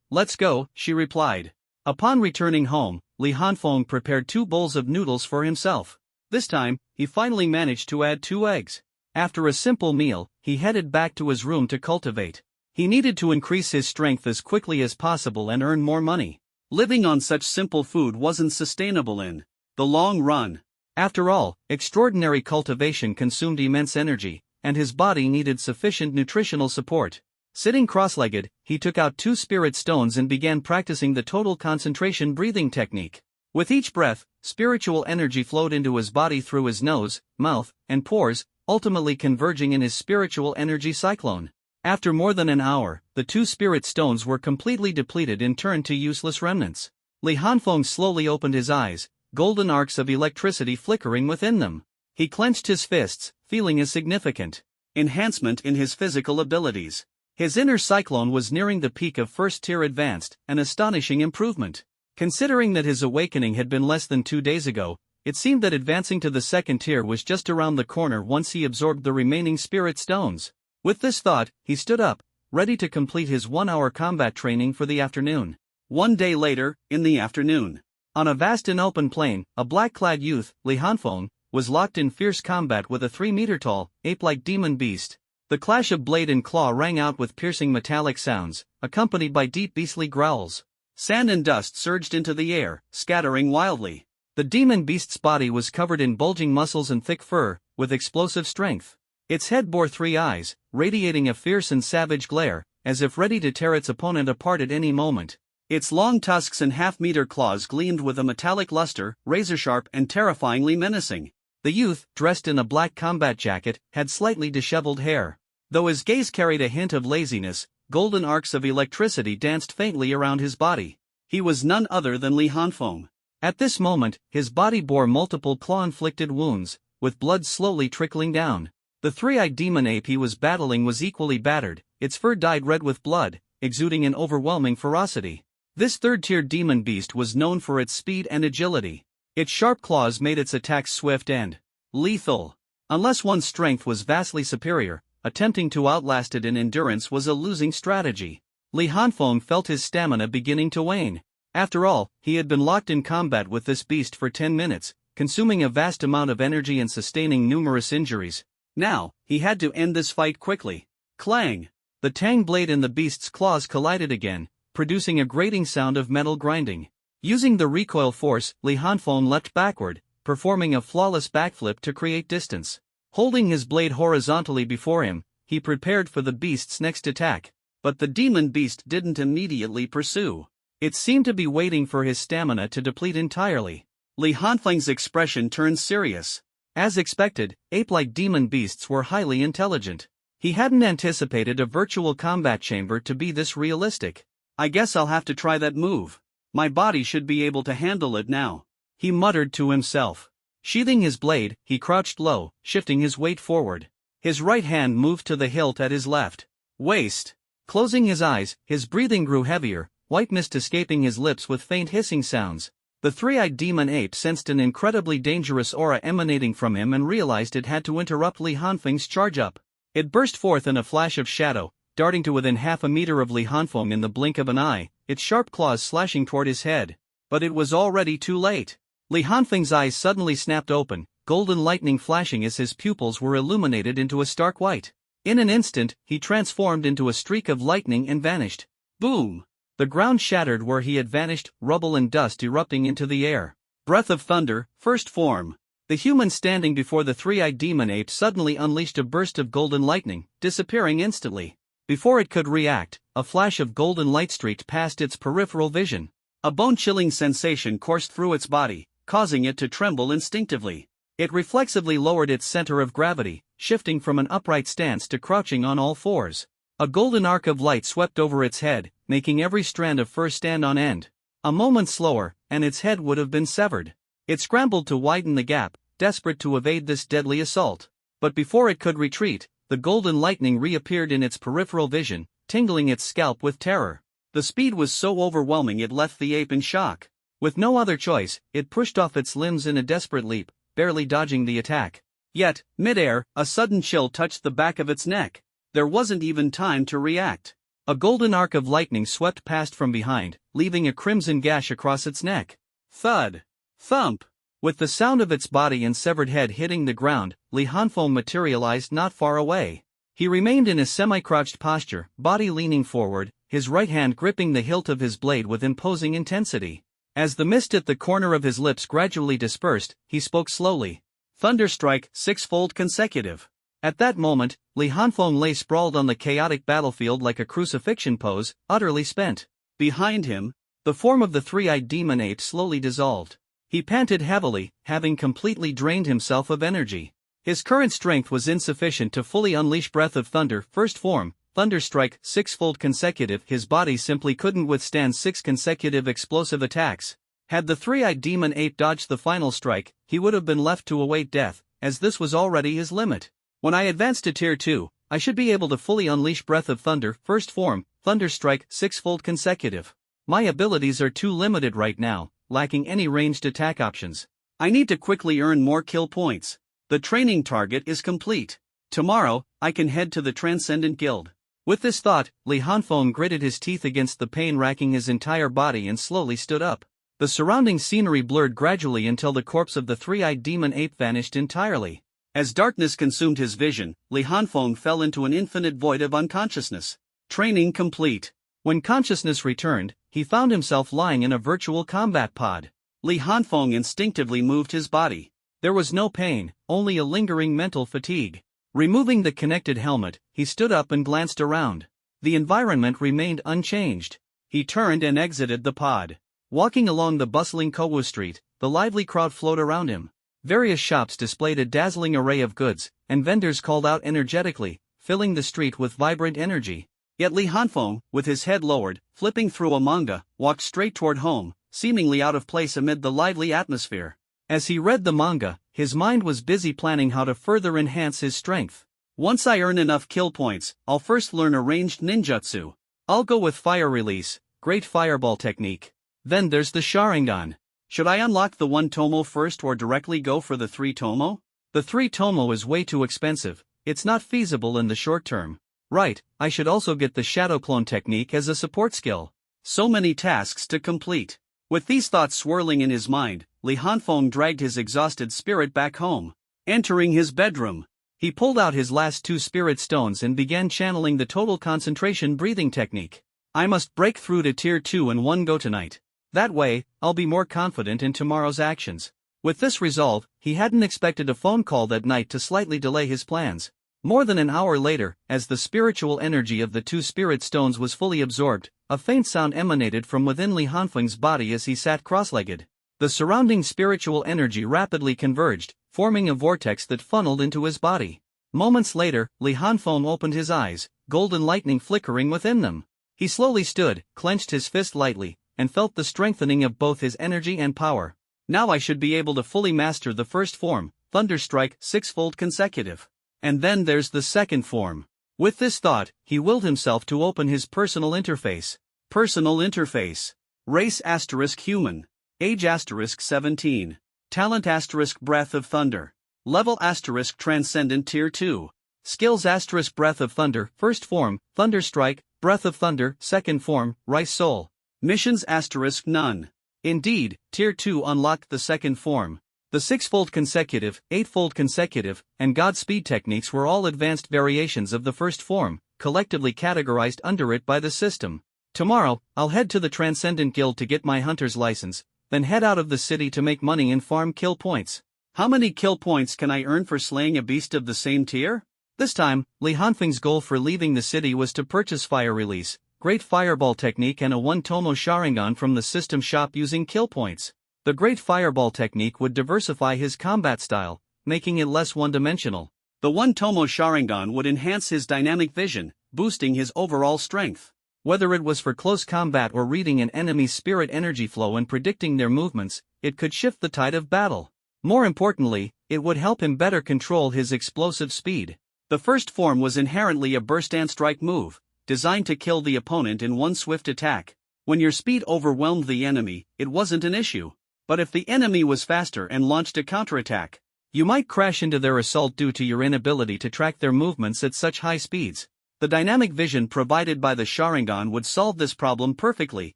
Let's go," she replied. Upon returning home, Li Hanfeng prepared 2 bowls of noodles for himself. This time, he finally managed to add 2 eggs. After a simple meal, he headed back to his room to cultivate. He needed to increase his strength as quickly as possible and earn more money. Living on such simple food wasn't sustainable in the long run. After all, extraordinary cultivation consumed immense energy, and his body needed sufficient nutritional support. Sitting cross-legged, he took out 2 spirit stones and began practicing the total concentration breathing technique. With each breath, spiritual energy flowed into his body through his nose, mouth, and pores, ultimately converging in his spiritual energy cyclone. After more than an hour, the 2 spirit stones were completely depleted and turned to useless remnants. Li Hanfeng slowly opened his eyes, golden arcs of electricity flickering within them. He clenched his fists, feeling a significant enhancement in his physical abilities. His inner cyclone was nearing the peak of first-tier advanced, an astonishing improvement. Considering that his awakening had been less than 2 days ago, it seemed that advancing to the second tier was just around the corner once he absorbed the remaining spirit stones. With this thought, he stood up, ready to complete his 1-hour combat training for the afternoon. 1 day later, in the afternoon. On a vast and open plain, a black-clad youth, Li Hanfeng, was locked in fierce combat with a 3-meter-tall, ape-like demon beast. The clash of blade and claw rang out with piercing metallic sounds, accompanied by deep beastly growls. Sand and dust surged into the air, scattering wildly. The demon beast's body was covered in bulging muscles and thick fur, with explosive strength. Its head bore 3 eyes, radiating a fierce and savage glare, as if ready to tear its opponent apart at any moment. Its long tusks and half-meter claws gleamed with a metallic luster, razor-sharp and terrifyingly menacing. The youth, dressed in a black combat jacket, had slightly disheveled hair. Though his gaze carried a hint of laziness, golden arcs of electricity danced faintly around his body. He was none other than Li Hanfeng. At this moment, his body bore multiple claw-inflicted wounds, with blood slowly trickling down. The 3-eyed demon ape he was battling was equally battered, its fur dyed red with blood, exuding an overwhelming ferocity. This 3rd-tier demon beast was known for its speed and agility. Its sharp claws made its attacks swift and lethal. Unless one's strength was vastly superior, attempting to outlast it in endurance was a losing strategy. Li Hanfeng felt his stamina beginning to wane. After all, he had been locked in combat with this beast for 10 minutes, consuming a vast amount of energy and sustaining numerous injuries. Now, he had to end this fight quickly. Clang! The tang blade and the beast's claws collided again, producing a grating sound of metal grinding. Using the recoil force, Li Hanfeng leapt backward, performing a flawless backflip to create distance. Holding his blade horizontally before him, he prepared for the beast's next attack. But the demon beast didn't immediately pursue. It seemed to be waiting for his stamina to deplete entirely. Li Hanfeng's expression turned serious. As expected, ape-like demon beasts were highly intelligent. He hadn't anticipated a virtual combat chamber to be this realistic. "I guess I'll have to try that move. My body should be able to handle it now," he muttered to himself. Sheathing his blade, he crouched low, shifting his weight forward. His right hand moved to the hilt at his left waist. Closing his eyes, his breathing grew heavier, white mist escaping his lips with faint hissing sounds. The 3-eyed demon ape sensed an incredibly dangerous aura emanating from him and realized it had to interrupt Li Hanfeng's charge-up. It burst forth in a flash of shadow, darting to within half a meter of Li Hanfeng in the blink of an eye, its sharp claws slashing toward his head. But it was already too late. Li Hanfeng's eyes suddenly snapped open, golden lightning flashing as his pupils were illuminated into a stark white. In an instant, he transformed into a streak of lightning and vanished. Boom! The ground shattered where he had vanished, rubble and dust erupting into the air. Breath of Thunder, first form. The human standing before the three-eyed demon ape suddenly unleashed a burst of golden lightning, disappearing instantly. Before it could react, a flash of golden light streaked past its peripheral vision. A bone-chilling sensation coursed through its body, causing it to tremble instinctively. It reflexively lowered its center of gravity, shifting from an upright stance to crouching on all fours. A golden arc of light swept over its head, making every strand of fur stand on end. A moment slower, and its head would have been severed. It scrambled to widen the gap, desperate to evade this deadly assault. But before it could retreat, the golden lightning reappeared in its peripheral vision, tingling its scalp with terror. The speed was so overwhelming it left the ape in shock. With no other choice, it pushed off its limbs in a desperate leap, barely dodging the attack. Yet, mid-air, a sudden chill touched the back of its neck. There wasn't even time to react. A golden arc of lightning swept past from behind, leaving a crimson gash across its neck. Thud! Thump! With the sound of its body and severed head hitting the ground, Li Hanfeng materialized not far away. He remained in a semi-crouched posture, body leaning forward, his right hand gripping the hilt of his blade with imposing intensity. As the mist at the corner of his lips gradually dispersed, he spoke slowly. Thunderstrike, sixfold consecutive. At that moment, Li Hanfeng lay sprawled on the chaotic battlefield like a crucifixion pose, utterly spent. Behind him, the form of the three-eyed demon ape slowly dissolved. He panted heavily, having completely drained himself of energy. His current strength was insufficient to fully unleash Breath of Thunder, first form, Thunderstrike, sixfold consecutive. His body simply couldn't withstand 6 consecutive explosive attacks. Had the three-eyed demon ape dodged the final strike, he would have been left to await death, as this was already his limit. When I advance to Tier 2, I should be able to fully unleash Breath of Thunder, first form, Thunderstrike, sixfold consecutive. My abilities are too limited right now, lacking any ranged attack options. I need to quickly earn more kill points. The training target is complete. Tomorrow, I can head to the Transcendent Guild. With this thought, Li Hanfeng gritted his teeth against the pain racking his entire body and slowly stood up. The surrounding scenery blurred gradually until the corpse of the three-eyed demon ape vanished entirely. As darkness consumed his vision, Li Hanfeng fell into an infinite void of unconsciousness. Training complete. When consciousness returned, he found himself lying in a virtual combat pod. Li Hanfeng instinctively moved his body. There was no pain, only a lingering mental fatigue. Removing the connected helmet, he stood up and glanced around. The environment remained unchanged. He turned and exited the pod. Walking along the bustling Kowu Street, the lively crowd flowed around him. Various shops displayed a dazzling array of goods, and vendors called out energetically, filling the street with vibrant energy. Yet Li Hanfeng, with his head lowered, flipping through a manga, walked straight toward home, seemingly out of place amid the lively atmosphere. As he read the manga, his mind was busy planning how to further enhance his strength. Once I earn enough kill points, I'll first learn a ranged ninjutsu. I'll go with fire release, great fireball technique. Then there's the Sharingan. Should I unlock the 1 tomo first or directly go for the 3 tomo? The 3 tomo is way too expensive, it's not feasible in the short term. Right, I should also get the shadow clone technique as a support skill. So many tasks to complete. With these thoughts swirling in his mind, Li Hanfeng dragged his exhausted spirit back home. Entering his bedroom, he pulled out his last 2 spirit stones and began channeling the total concentration breathing technique. I must break through to Tier 2 in one go tonight. That way, I'll be more confident in tomorrow's actions. With this resolve, he hadn't expected a phone call that night to slightly delay his plans. More than an hour later, as the spiritual energy of the 2 spirit stones was fully absorbed, a faint sound emanated from within Li Hanfeng's body as he sat cross-legged. The surrounding spiritual energy rapidly converged, forming a vortex that funneled into his body. Moments later, Li Hanfeng opened his eyes, golden lightning flickering within them. He slowly stood, clenched his fist lightly, and felt the strengthening of both his energy and power. Now I should be able to fully master the first form, Thunderstrike, sixfold consecutive. And then there's the second form. With this thought, he willed himself to open his personal interface. Personal interface. Race * human. Age * 17. Talent * Breath of Thunder. Level * Transcendent Tier 2. Skills * Breath of Thunder, first form, Thunderstrike, Breath of Thunder, second form, Rice Soul. Missions * none. Indeed, Tier 2 unlocked the second form. The sixfold consecutive, eightfold consecutive, and Godspeed techniques were all advanced variations of the first form, collectively categorized under it by the system. Tomorrow, I'll head to the Transcendent Guild to get my hunter's license, then head out of the city to make money and farm kill points. How many kill points can I earn for slaying a beast of the same tier? This time, Li Hanfeng's goal for leaving the city was to purchase Fire Release, Great Fireball Technique and a 1-Tomo Sharingan from the system shop using kill points. The Great Fireball Technique would diversify his combat style, making it less one-dimensional. The 1-Tomo Sharingan would enhance his dynamic vision, boosting his overall strength. Whether it was for close combat or reading an enemy's spirit energy flow and predicting their movements, it could shift the tide of battle. More importantly, it would help him better control his explosive speed. The first form was inherently a burst and strike move, designed to kill the opponent in one swift attack. When your speed overwhelmed the enemy, it wasn't an issue. But if the enemy was faster and launched a counterattack, you might crash into their assault due to your inability to track their movements at such high speeds. The dynamic vision provided by the Sharingan would solve this problem perfectly,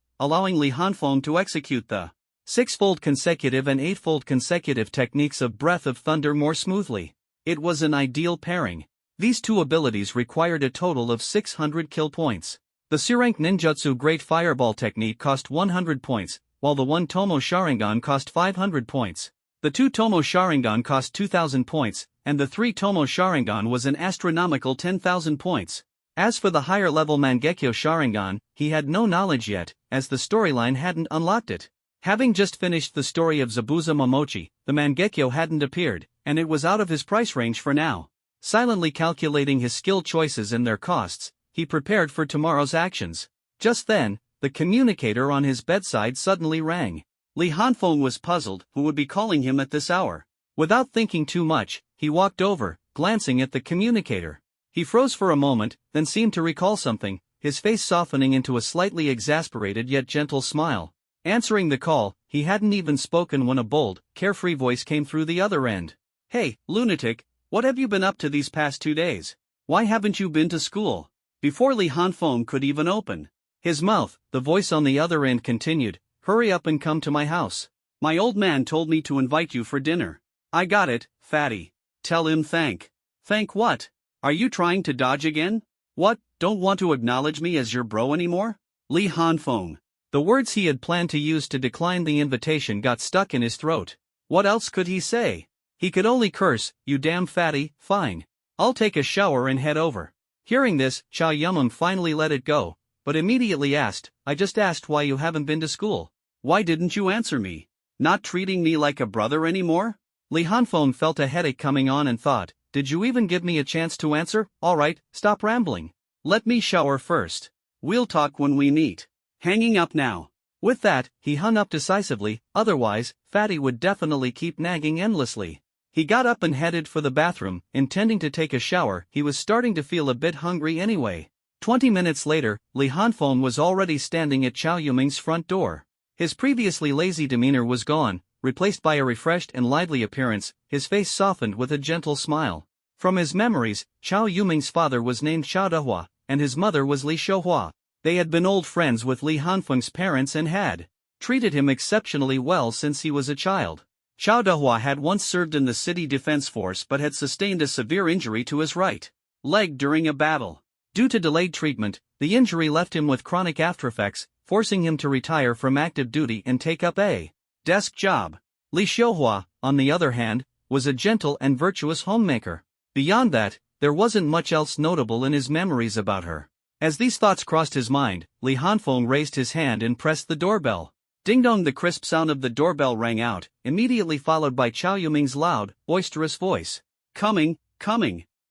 allowing Li Hanfeng to execute the 6-fold consecutive and 8-fold consecutive techniques of Breath of Thunder more smoothly. It was an ideal pairing. These two abilities required a total of 600 kill points. The C-rank ninjutsu Great Fireball Technique cost 100 points, while the 1-Tomo Sharingan cost 500 points. The 2-Tomo Sharingan cost 2,000 points, and the 3-Tomo Sharingan was an astronomical 10,000 points. As for the higher-level Mangekyo Sharingan, he had no knowledge yet, as the storyline hadn't unlocked it. Having just finished the story of Zabuza Momochi, the Mangekyo hadn't appeared, and it was out of his price range for now. Silently calculating his skill choices and their costs, he prepared for tomorrow's actions. Just then, the communicator on his bedside suddenly rang. Li Hanfeng was puzzled who would be calling him at this hour. Without thinking too much, he walked over, glancing at the communicator. He froze for a moment, then seemed to recall something, his face softening into a slightly exasperated yet gentle smile. Answering the call, he hadn't even spoken when a bold, carefree voice came through the other end. "Hey, lunatic, what have you been up to these past 2 days? Why haven't you been to school?" Before Li Hanfeng could even open his mouth, the voice on the other end continued, "Hurry up and come to my house. My old man told me to invite you for dinner." "I got it, fatty. Tell him thank." "Thank what? Are you trying to dodge again? What, don't want to acknowledge me as your bro anymore?" Li Hanfeng. The words he had planned to use to decline the invitation got stuck in his throat. What else could he say? He could only curse, "You damn fatty, fine. I'll take a shower and head over." Hearing this, Chow Yumeng finally let it go, but immediately asked, "I just asked why you haven't been to school. Why didn't you answer me? Not treating me like a brother anymore?" Li Hanfeng felt a headache coming on and thought, "Did you even give me a chance to answer? Alright, stop rambling. Let me shower first. We'll talk when we meet." Hanging up now. With that, he hung up decisively, otherwise, Fatty would definitely keep nagging endlessly. He got up and headed for the bathroom, intending to take a shower. He was starting to feel a bit hungry anyway. 20 minutes later, Li Hanfeng was already standing at Chow Yumeng's front door. His previously lazy demeanor was gone, replaced by a refreshed and lively appearance, his face softened with a gentle smile. From his memories, Chow Yumeng's father was named Chow Dehua, and his mother was Li Shouhua. They had been old friends with Li Hanfeng's parents and had treated him exceptionally well since he was a child. Chow Dehua had once served in the city defense force but had sustained a severe injury to his right leg during a battle. Due to delayed treatment, the injury left him with chronic aftereffects, forcing him to retire from active duty and take up a desk job. Li Shouhua, on the other hand, was a gentle and virtuous homemaker. Beyond that, there wasn't much else notable in his memories about her. As these thoughts crossed his mind, Li Hanfeng raised his hand and pressed the doorbell. Ding-dong! The crisp sound of the doorbell rang out, immediately followed by Chow Yumeng's loud, boisterous voice. Coming.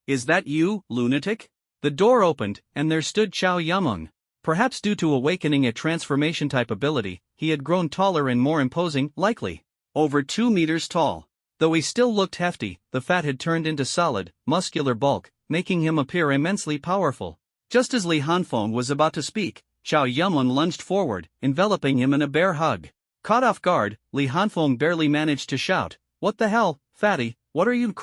Is that you, lunatic?" The door opened, and there stood Chow Yumeng. Perhaps due to awakening a transformation-type ability, he had grown taller and more imposing, likely over 2 meters tall. Though he still looked hefty, the fat had turned into solid, muscular bulk, making him appear immensely powerful. Just as Li Hanfeng was about to speak, Chow Yumeng lunged forward, enveloping him in a bear hug. Caught off guard, Li Hanfeng barely managed to shout, "What the hell, fatty, what are you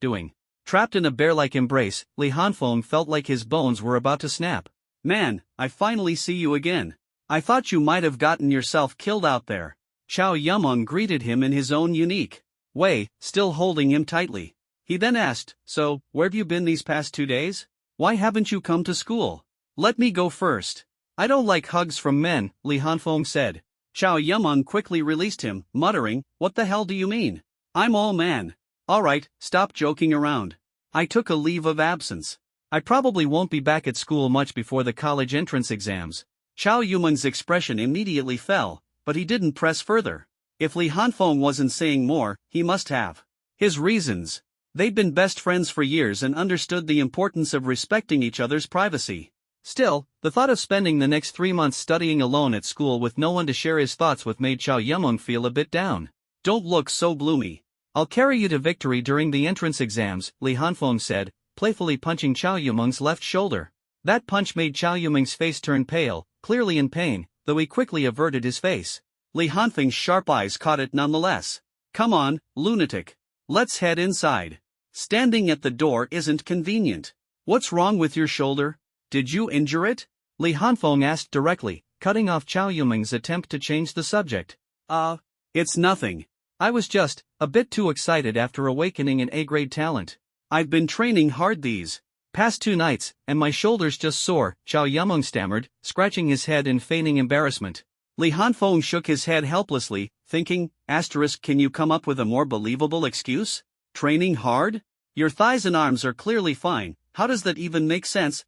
doing?" Trapped in a bear-like embrace, Li Hanfeng felt like his bones were about to snap. "Man, I finally see you again. I thought you might have gotten yourself killed out there." Chow Yumeng greeted him in his own unique way, still holding him tightly. He then asked, "So, where've you been these past 2 days? Why haven't you come to school?" "Let me go first. I don't like hugs from men," Li Hanfeng said. Chow Yumeng quickly released him, muttering, "What the hell do you mean? I'm all man." "Alright, stop joking around. I took a leave of absence. I probably won't be back at school much before the college entrance exams." Chow Yumeng's expression immediately fell, but he didn't press further. If Li Hanfeng wasn't saying more, he must have his reasons. They'd been best friends for years and understood the importance of respecting each other's privacy. Still, the thought of spending the next 3 months studying alone at school with no one to share his thoughts with made Chow Yumeng feel a bit down. "Don't look so gloomy. I'll carry you to victory during the entrance exams," Li Hanfeng said, playfully punching Chow Yumeng's left shoulder. That punch made Chow Yumeng's face turn pale, clearly in pain, though he quickly averted his face. Li Hanfeng's sharp eyes caught it nonetheless. "Come on, lunatic. Let's head inside. Standing at the door isn't convenient. What's wrong with your shoulder? Did you injure it?" Li Hanfeng asked directly, cutting off Chow Yumeng's attempt to change the subject. It's nothing. I was just a bit too excited after awakening an A-grade talent. I've been training hard these past 2 nights, and my shoulder's just sore," Chow Yumeng stammered, scratching his head in feigning embarrassment. Li Hanfeng shook his head helplessly, thinking, "Can you come up with a more believable excuse? Training hard? Your thighs and arms are clearly fine, how does that even make sense?"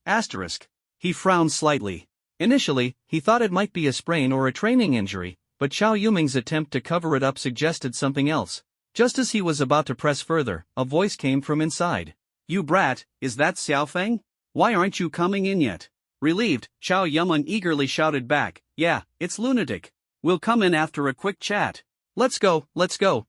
He frowned slightly. Initially, he thought it might be a sprain or a training injury, but Chow Yumeng's attempt to cover it up suggested something else. Just as he was about to press further, a voice came from inside. "You brat, is that Xiaofeng? Why aren't you coming in yet?" Relieved, Chow Yumeng eagerly shouted back, "Yeah, it's lunatic. We'll come in after a quick chat." Let's go,"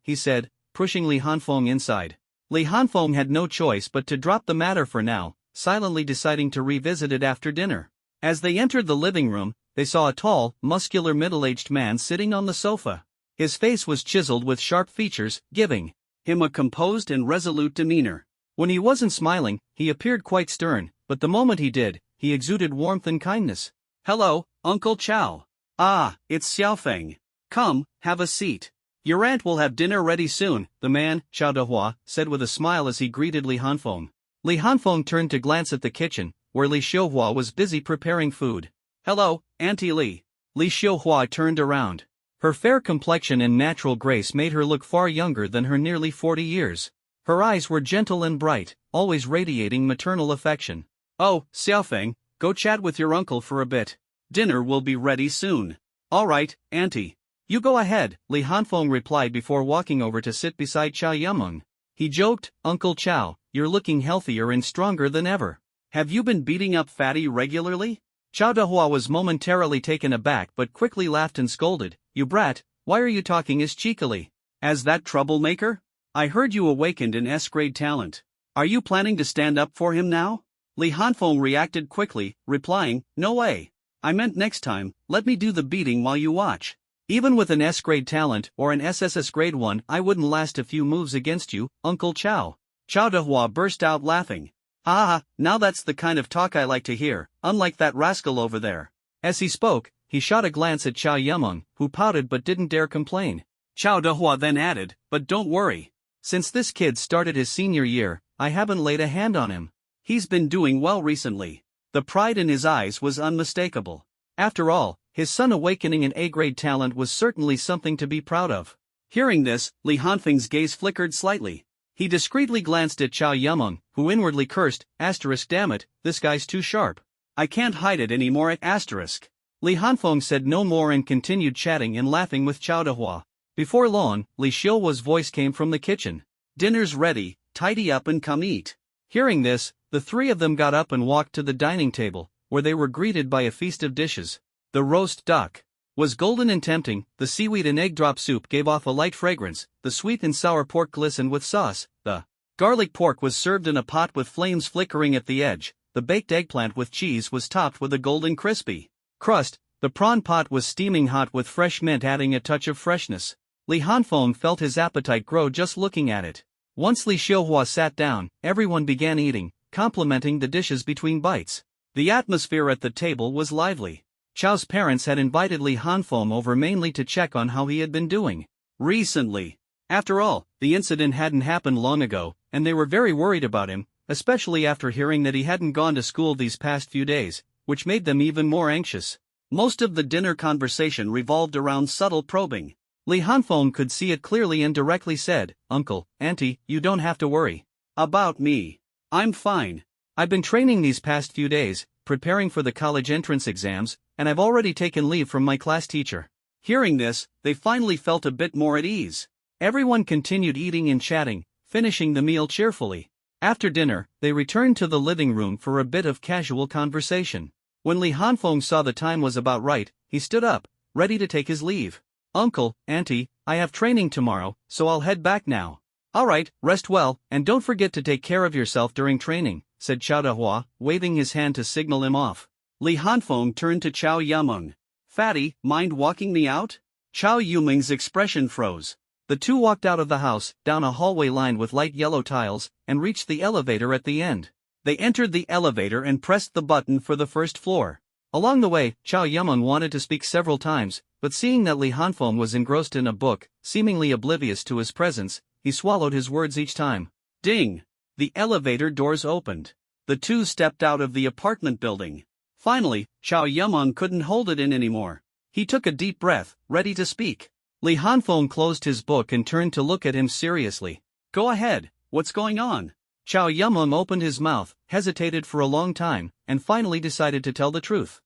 he said, pushing Li Hanfeng inside. Li Hanfeng had no choice but to drop the matter for now, silently deciding to revisit it after dinner. As they entered the living room, they saw a tall, muscular middle-aged man sitting on the sofa. His face was chiseled with sharp features, giving him a composed and resolute demeanor. When he wasn't smiling, he appeared quite stern, but the moment he did, he exuded warmth and kindness. "Hello, Uncle Chow. Ah, it's Xiaofeng. Come, have a seat. Your aunt will have dinner ready soon," the man, Chow Dehua, said with a smile as he greeted Li Hanfeng. Li Hanfeng turned to glance at the kitchen, where Li Xiuhua was busy preparing food. "Hello, Auntie Li." Li Xiuhua turned around. Her fair complexion and natural grace made her look far younger than her nearly 40 years. Her eyes were gentle and bright, always radiating maternal affection. "Oh, Xiaofeng, go chat with your uncle for a bit. Dinner will be ready soon." "All right, Auntie. You go ahead," Li Hanfeng replied before walking over to sit beside Chow Yumeng. He joked, "Uncle Chow, you're looking healthier and stronger than ever. Have you been beating up Fatty regularly?" Chow Dehua was momentarily taken aback but quickly laughed and scolded, "You brat, why are you talking as cheekily as that troublemaker? I heard you awakened an S-grade talent. Are you planning to stand up for him now?" Li Hanfeng reacted quickly, replying, "No way. I meant next time, let me do the beating while you watch. Even with an S-grade talent or an SSS grade 1 I wouldn't last a few moves against you, Uncle Chow." Chow Dehua burst out laughing. "Ah, now that's the kind of talk I like to hear, unlike that rascal over there." As he spoke, he shot a glance at Chow Yumeng, who pouted but didn't dare complain. Chow Dehua then added, "But don't worry. Since this kid started his senior year, I haven't laid a hand on him. He's been doing well recently." The pride in his eyes was unmistakable. After all, his son awakening an A-grade talent was certainly something to be proud of. Hearing this, Li Hanfeng's gaze flickered slightly. He discreetly glanced at Chow Yumeng, who inwardly cursed, "Damn it, this guy's too sharp. I can't hide it anymore." Li Hanfeng said no more and continued chatting and laughing with Chow Dehua. Before long, Li Xiuhua's voice came from the kitchen. "Dinner's ready, tidy up and come eat." Hearing this, the three of them got up and walked to the dining table, where they were greeted by a feast of dishes. The roast duck was golden and tempting, the seaweed and egg drop soup gave off a light fragrance, the sweet and sour pork glistened with sauce, the garlic pork was served in a pot with flames flickering at the edge, the baked eggplant with cheese was topped with a golden crispy crust, the prawn pot was steaming hot with fresh mint adding a touch of freshness. Li Hanfeng felt his appetite grow just looking at it. Once Li Xiuhua sat down, everyone began eating, complimenting the dishes between bites. The atmosphere at the table was lively. Chow's parents had invited Li Hanfeng over mainly to check on how he had been doing recently. After all, the incident hadn't happened long ago, and they were very worried about him, especially after hearing that he hadn't gone to school these past few days, which made them even more anxious. Most of the dinner conversation revolved around subtle probing. Li Hanfeng could see it clearly and directly said, "Uncle, Auntie, you don't have to worry about me. I'm fine. I've been training these past few days, preparing for the college entrance exams, and I've already taken leave from my class teacher." Hearing this, they finally felt a bit more at ease. Everyone continued eating and chatting, finishing the meal cheerfully. After dinner, they returned to the living room for a bit of casual conversation. When Li Hanfeng saw the time was about right, he stood up, ready to take his leave. "Uncle, Auntie, I have training tomorrow, so I'll head back now." "Alright, rest well, and don't forget to take care of yourself during training," said Chao Dehua, waving his hand to signal him off. Li Hanfeng turned to Chao Yumeng. "Fatty, mind walking me out?" Chao Yumeng's expression froze. The two walked out of the house, down a hallway lined with light yellow tiles, and reached the elevator at the end. They entered the elevator and pressed the button for the first floor. Along the way, Chao Yumeng wanted to speak several times, but seeing that Li Hanfeng was engrossed in a book, seemingly oblivious to his presence, he swallowed his words each time. Ding! The elevator doors opened. The two stepped out of the apartment building. Finally, Chao Yumeng couldn't hold it in anymore. He took a deep breath, ready to speak. Li Hanfeng closed his book and turned to look at him seriously. "Go ahead, what's going on?" Chao Yumeng opened his mouth, hesitated for a long time, and finally decided to tell the truth.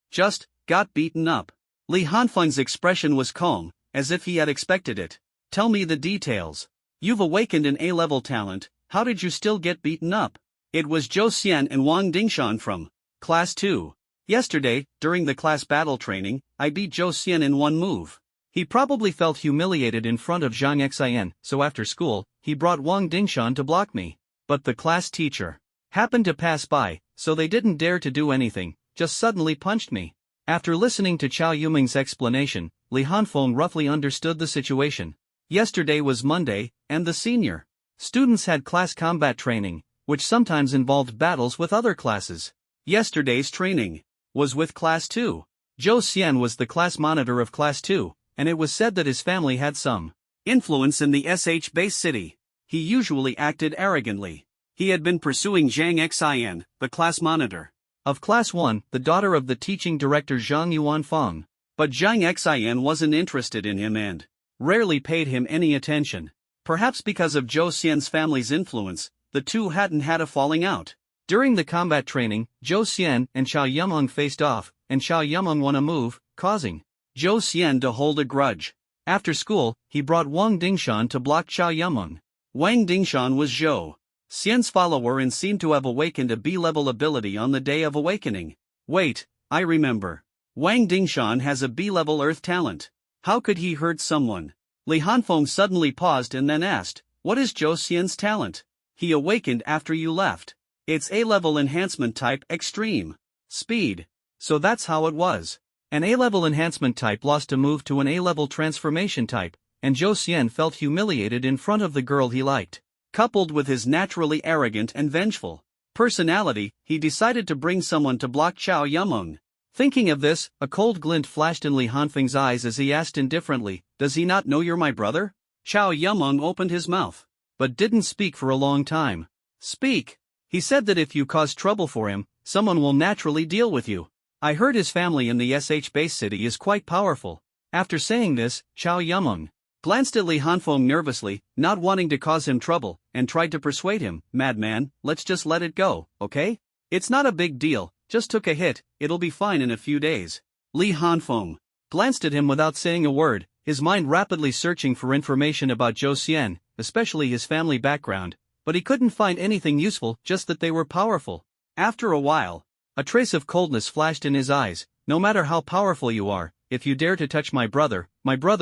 "Just got beaten up." Li Hanfeng's expression was calm, as if he had expected it. "Tell me the details. You've awakened an A-level talent, how did you still get beaten up?" "It was Zhou Xian and Wang Dingshan from Class 2. Yesterday, during the class battle training, I beat Zhou Xian in one move. He probably felt humiliated in front of Zhang Xian, so after school, he brought Wang Dingshan to block me. But the class teacher happened to pass by, so they didn't dare to do anything, just suddenly punched me." After listening to Chao Yumeng's explanation, Li Hanfeng roughly understood the situation. Yesterday was Monday, and the senior students had class combat training, which sometimes involved battles with other classes. Yesterday's training was with Class 2. Zhou Xian was the class monitor of Class 2, and it was said that his family had some influence in the SH-based city. He usually acted arrogantly. He had been pursuing Zhang Xian, the class monitor of Class 1, the daughter of the teaching director Zhang Yuanfang. But Zhang Xian wasn't interested in him and rarely paid him any attention. Perhaps because of Zhou Xian's family's influence, the two hadn't had a falling out. During the combat training, Zhou Xian and Chao Yumeng faced off, and Chao Yumeng won a move, causing Zhou Xian to hold a grudge. After school, he brought Wang Dingshan to block Chao Yumeng. Wang Dingshan was Zhou Xian's follower and seemed to have awakened a B-level ability on the day of awakening. Wait, I remember. Wang Dingshan has a B-level earth talent. How could he hurt someone? Li Hanfeng suddenly paused and then asked, "What is Zhou Xian's talent?" "He awakened after you left. It's A-level enhancement type extreme speed." So that's how it was. An A-level enhancement type lost a move to an A-level transformation type, and Zhou Xian felt humiliated in front of the girl he liked. Coupled with his naturally arrogant and vengeful personality, he decided to bring someone to block Chao Yumeng. Thinking of this, a cold glint flashed in Li Hanfeng's eyes as he asked indifferently, "Does he not know you're my brother?" Chao Yumeng opened his mouth, but didn't speak for a long time. "Speak." "He said that if you cause trouble for him, someone will naturally deal with you. I heard his family in the SH-based city is quite powerful." After saying this, Chao Yumeng glanced at Li Hanfeng nervously, not wanting to cause him trouble, and tried to persuade him, "Madman, let's just let it go, okay? It's not a big deal, just took a hit, it'll be fine in a few days." Li Hanfeng glanced at him without saying a word, his mind rapidly searching for information about Zhou Xian, especially his family background, but he couldn't find anything useful, just that they were powerful. After a while, a trace of coldness flashed in his eyes. "No matter how powerful you are, if you dare to touch my brother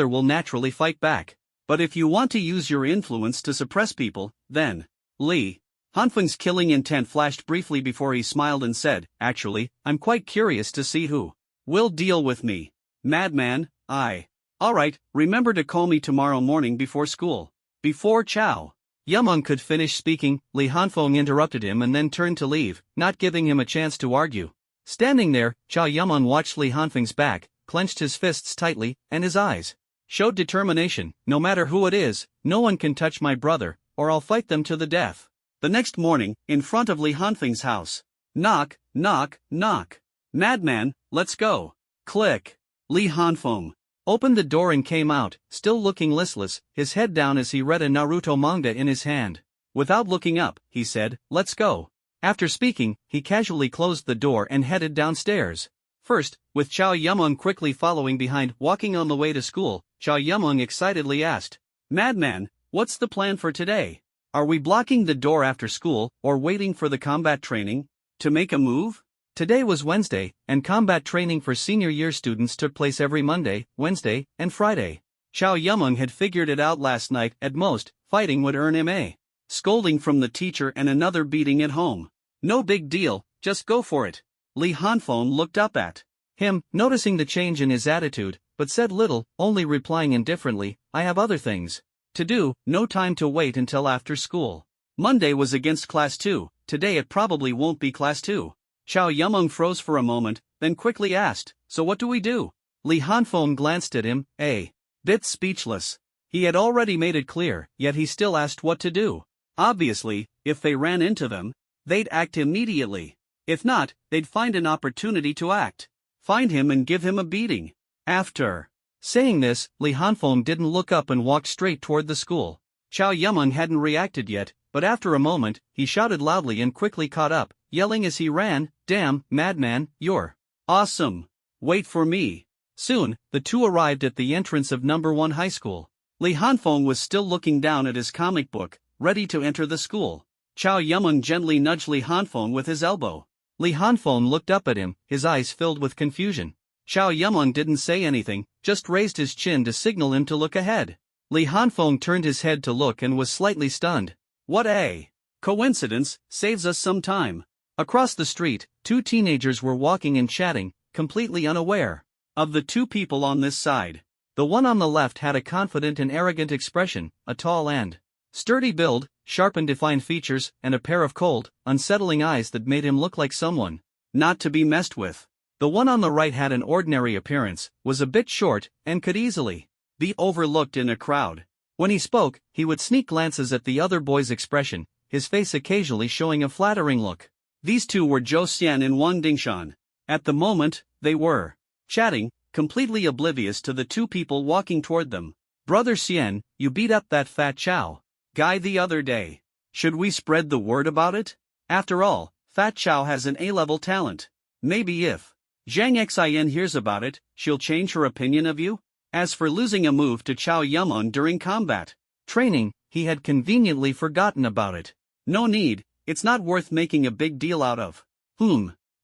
will naturally fight back. But if you want to use your influence to suppress people, then..." Li Hanfeng's killing intent flashed briefly before he smiled and said, "Actually, I'm quite curious to see who will deal with me. Madman, Alright, remember to call me tomorrow morning before school." Before Chao Yumeng could finish speaking, Li Hanfeng interrupted him and then turned to leave, not giving him a chance to argue. Standing there, Chao Yumeng watched Li Hanfeng's back, clenched his fists tightly, and his eyes showed determination. "No matter who it is, no one can touch my brother, or I'll fight them to the death." The next morning, in front of Li Hanfeng's house. Knock, knock, knock. "Madman, let's go." Click. Li Hanfeng opened the door and came out, still looking listless, his head down as he read a Naruto manga in his hand. Without looking up, he said, "Let's go." After speaking, he casually closed the door and headed downstairs. First, with Chow Yumeng quickly following behind, walking on the way to school, Chow Yumeng excitedly asked, "Madman, what's the plan for today? Are we blocking the door after school, or waiting for the combat training? To make a move?" Today was Wednesday, and combat training for senior year students took place every Monday, Wednesday, and Friday. Chow Yumeng had figured it out last night. At most, fighting would earn him a scolding from the teacher and another beating at home. No big deal, just go for it. Li Hanfeng looked up at him, noticing the change in his attitude, but said little, only replying indifferently, "I have other things to do, no time to wait until after school." Monday was against Class 2, today it probably won't be Class 2. Chow Yumeng froze for a moment, then quickly asked, "So what do we do?" Li Hanfeng glanced at him, a bit speechless. He had already made it clear, yet he still asked what to do. Obviously, if they ran into them, they'd act immediately. If not, they'd find an opportunity to act. Find him and give him a beating. After saying this, Li Hanfeng didn't look up and walked straight toward the school. Chow Yumeng hadn't reacted yet, but after a moment, he shouted loudly and quickly caught up, yelling as he ran, "Damn, madman, you're awesome! Wait for me." Soon, the two arrived at the entrance of number 1 high school. Li Hanfeng was still looking down at his comic book, ready to enter the school. Chow Yumeng gently nudged Li Hanfeng with his elbow. Li Hanfeng looked up at him, his eyes filled with confusion. Chow Yumeng didn't say anything, just raised his chin to signal him to look ahead. Li Hanfeng turned his head to look and was slightly stunned. What a coincidence, saves us some time. Across the street, two teenagers were walking and chatting, completely unaware of the two people on this side. The one on the left had a confident and arrogant expression, a tall and sturdy build, sharp and defined features, and a pair of cold, unsettling eyes that made him look like someone not to be messed with. The one on the right had an ordinary appearance, was a bit short, and could easily be overlooked in a crowd. When he spoke, he would sneak glances at the other boy's expression, his face occasionally showing a flattering look. These two were Zhou Xian and Wang Dingshan. At the moment, they were chatting, completely oblivious to the two people walking toward them. "Brother Xian, you beat up that fat Chow guy the other day. Should we spread the word about it? After all, Fat Chow has an A-level talent. Maybe if Zhang Xin hears about it, she'll change her opinion of you." As for losing a move to Chow Yumeng during combat training, he had conveniently forgotten about it. No need, it's not worth making a big deal out of.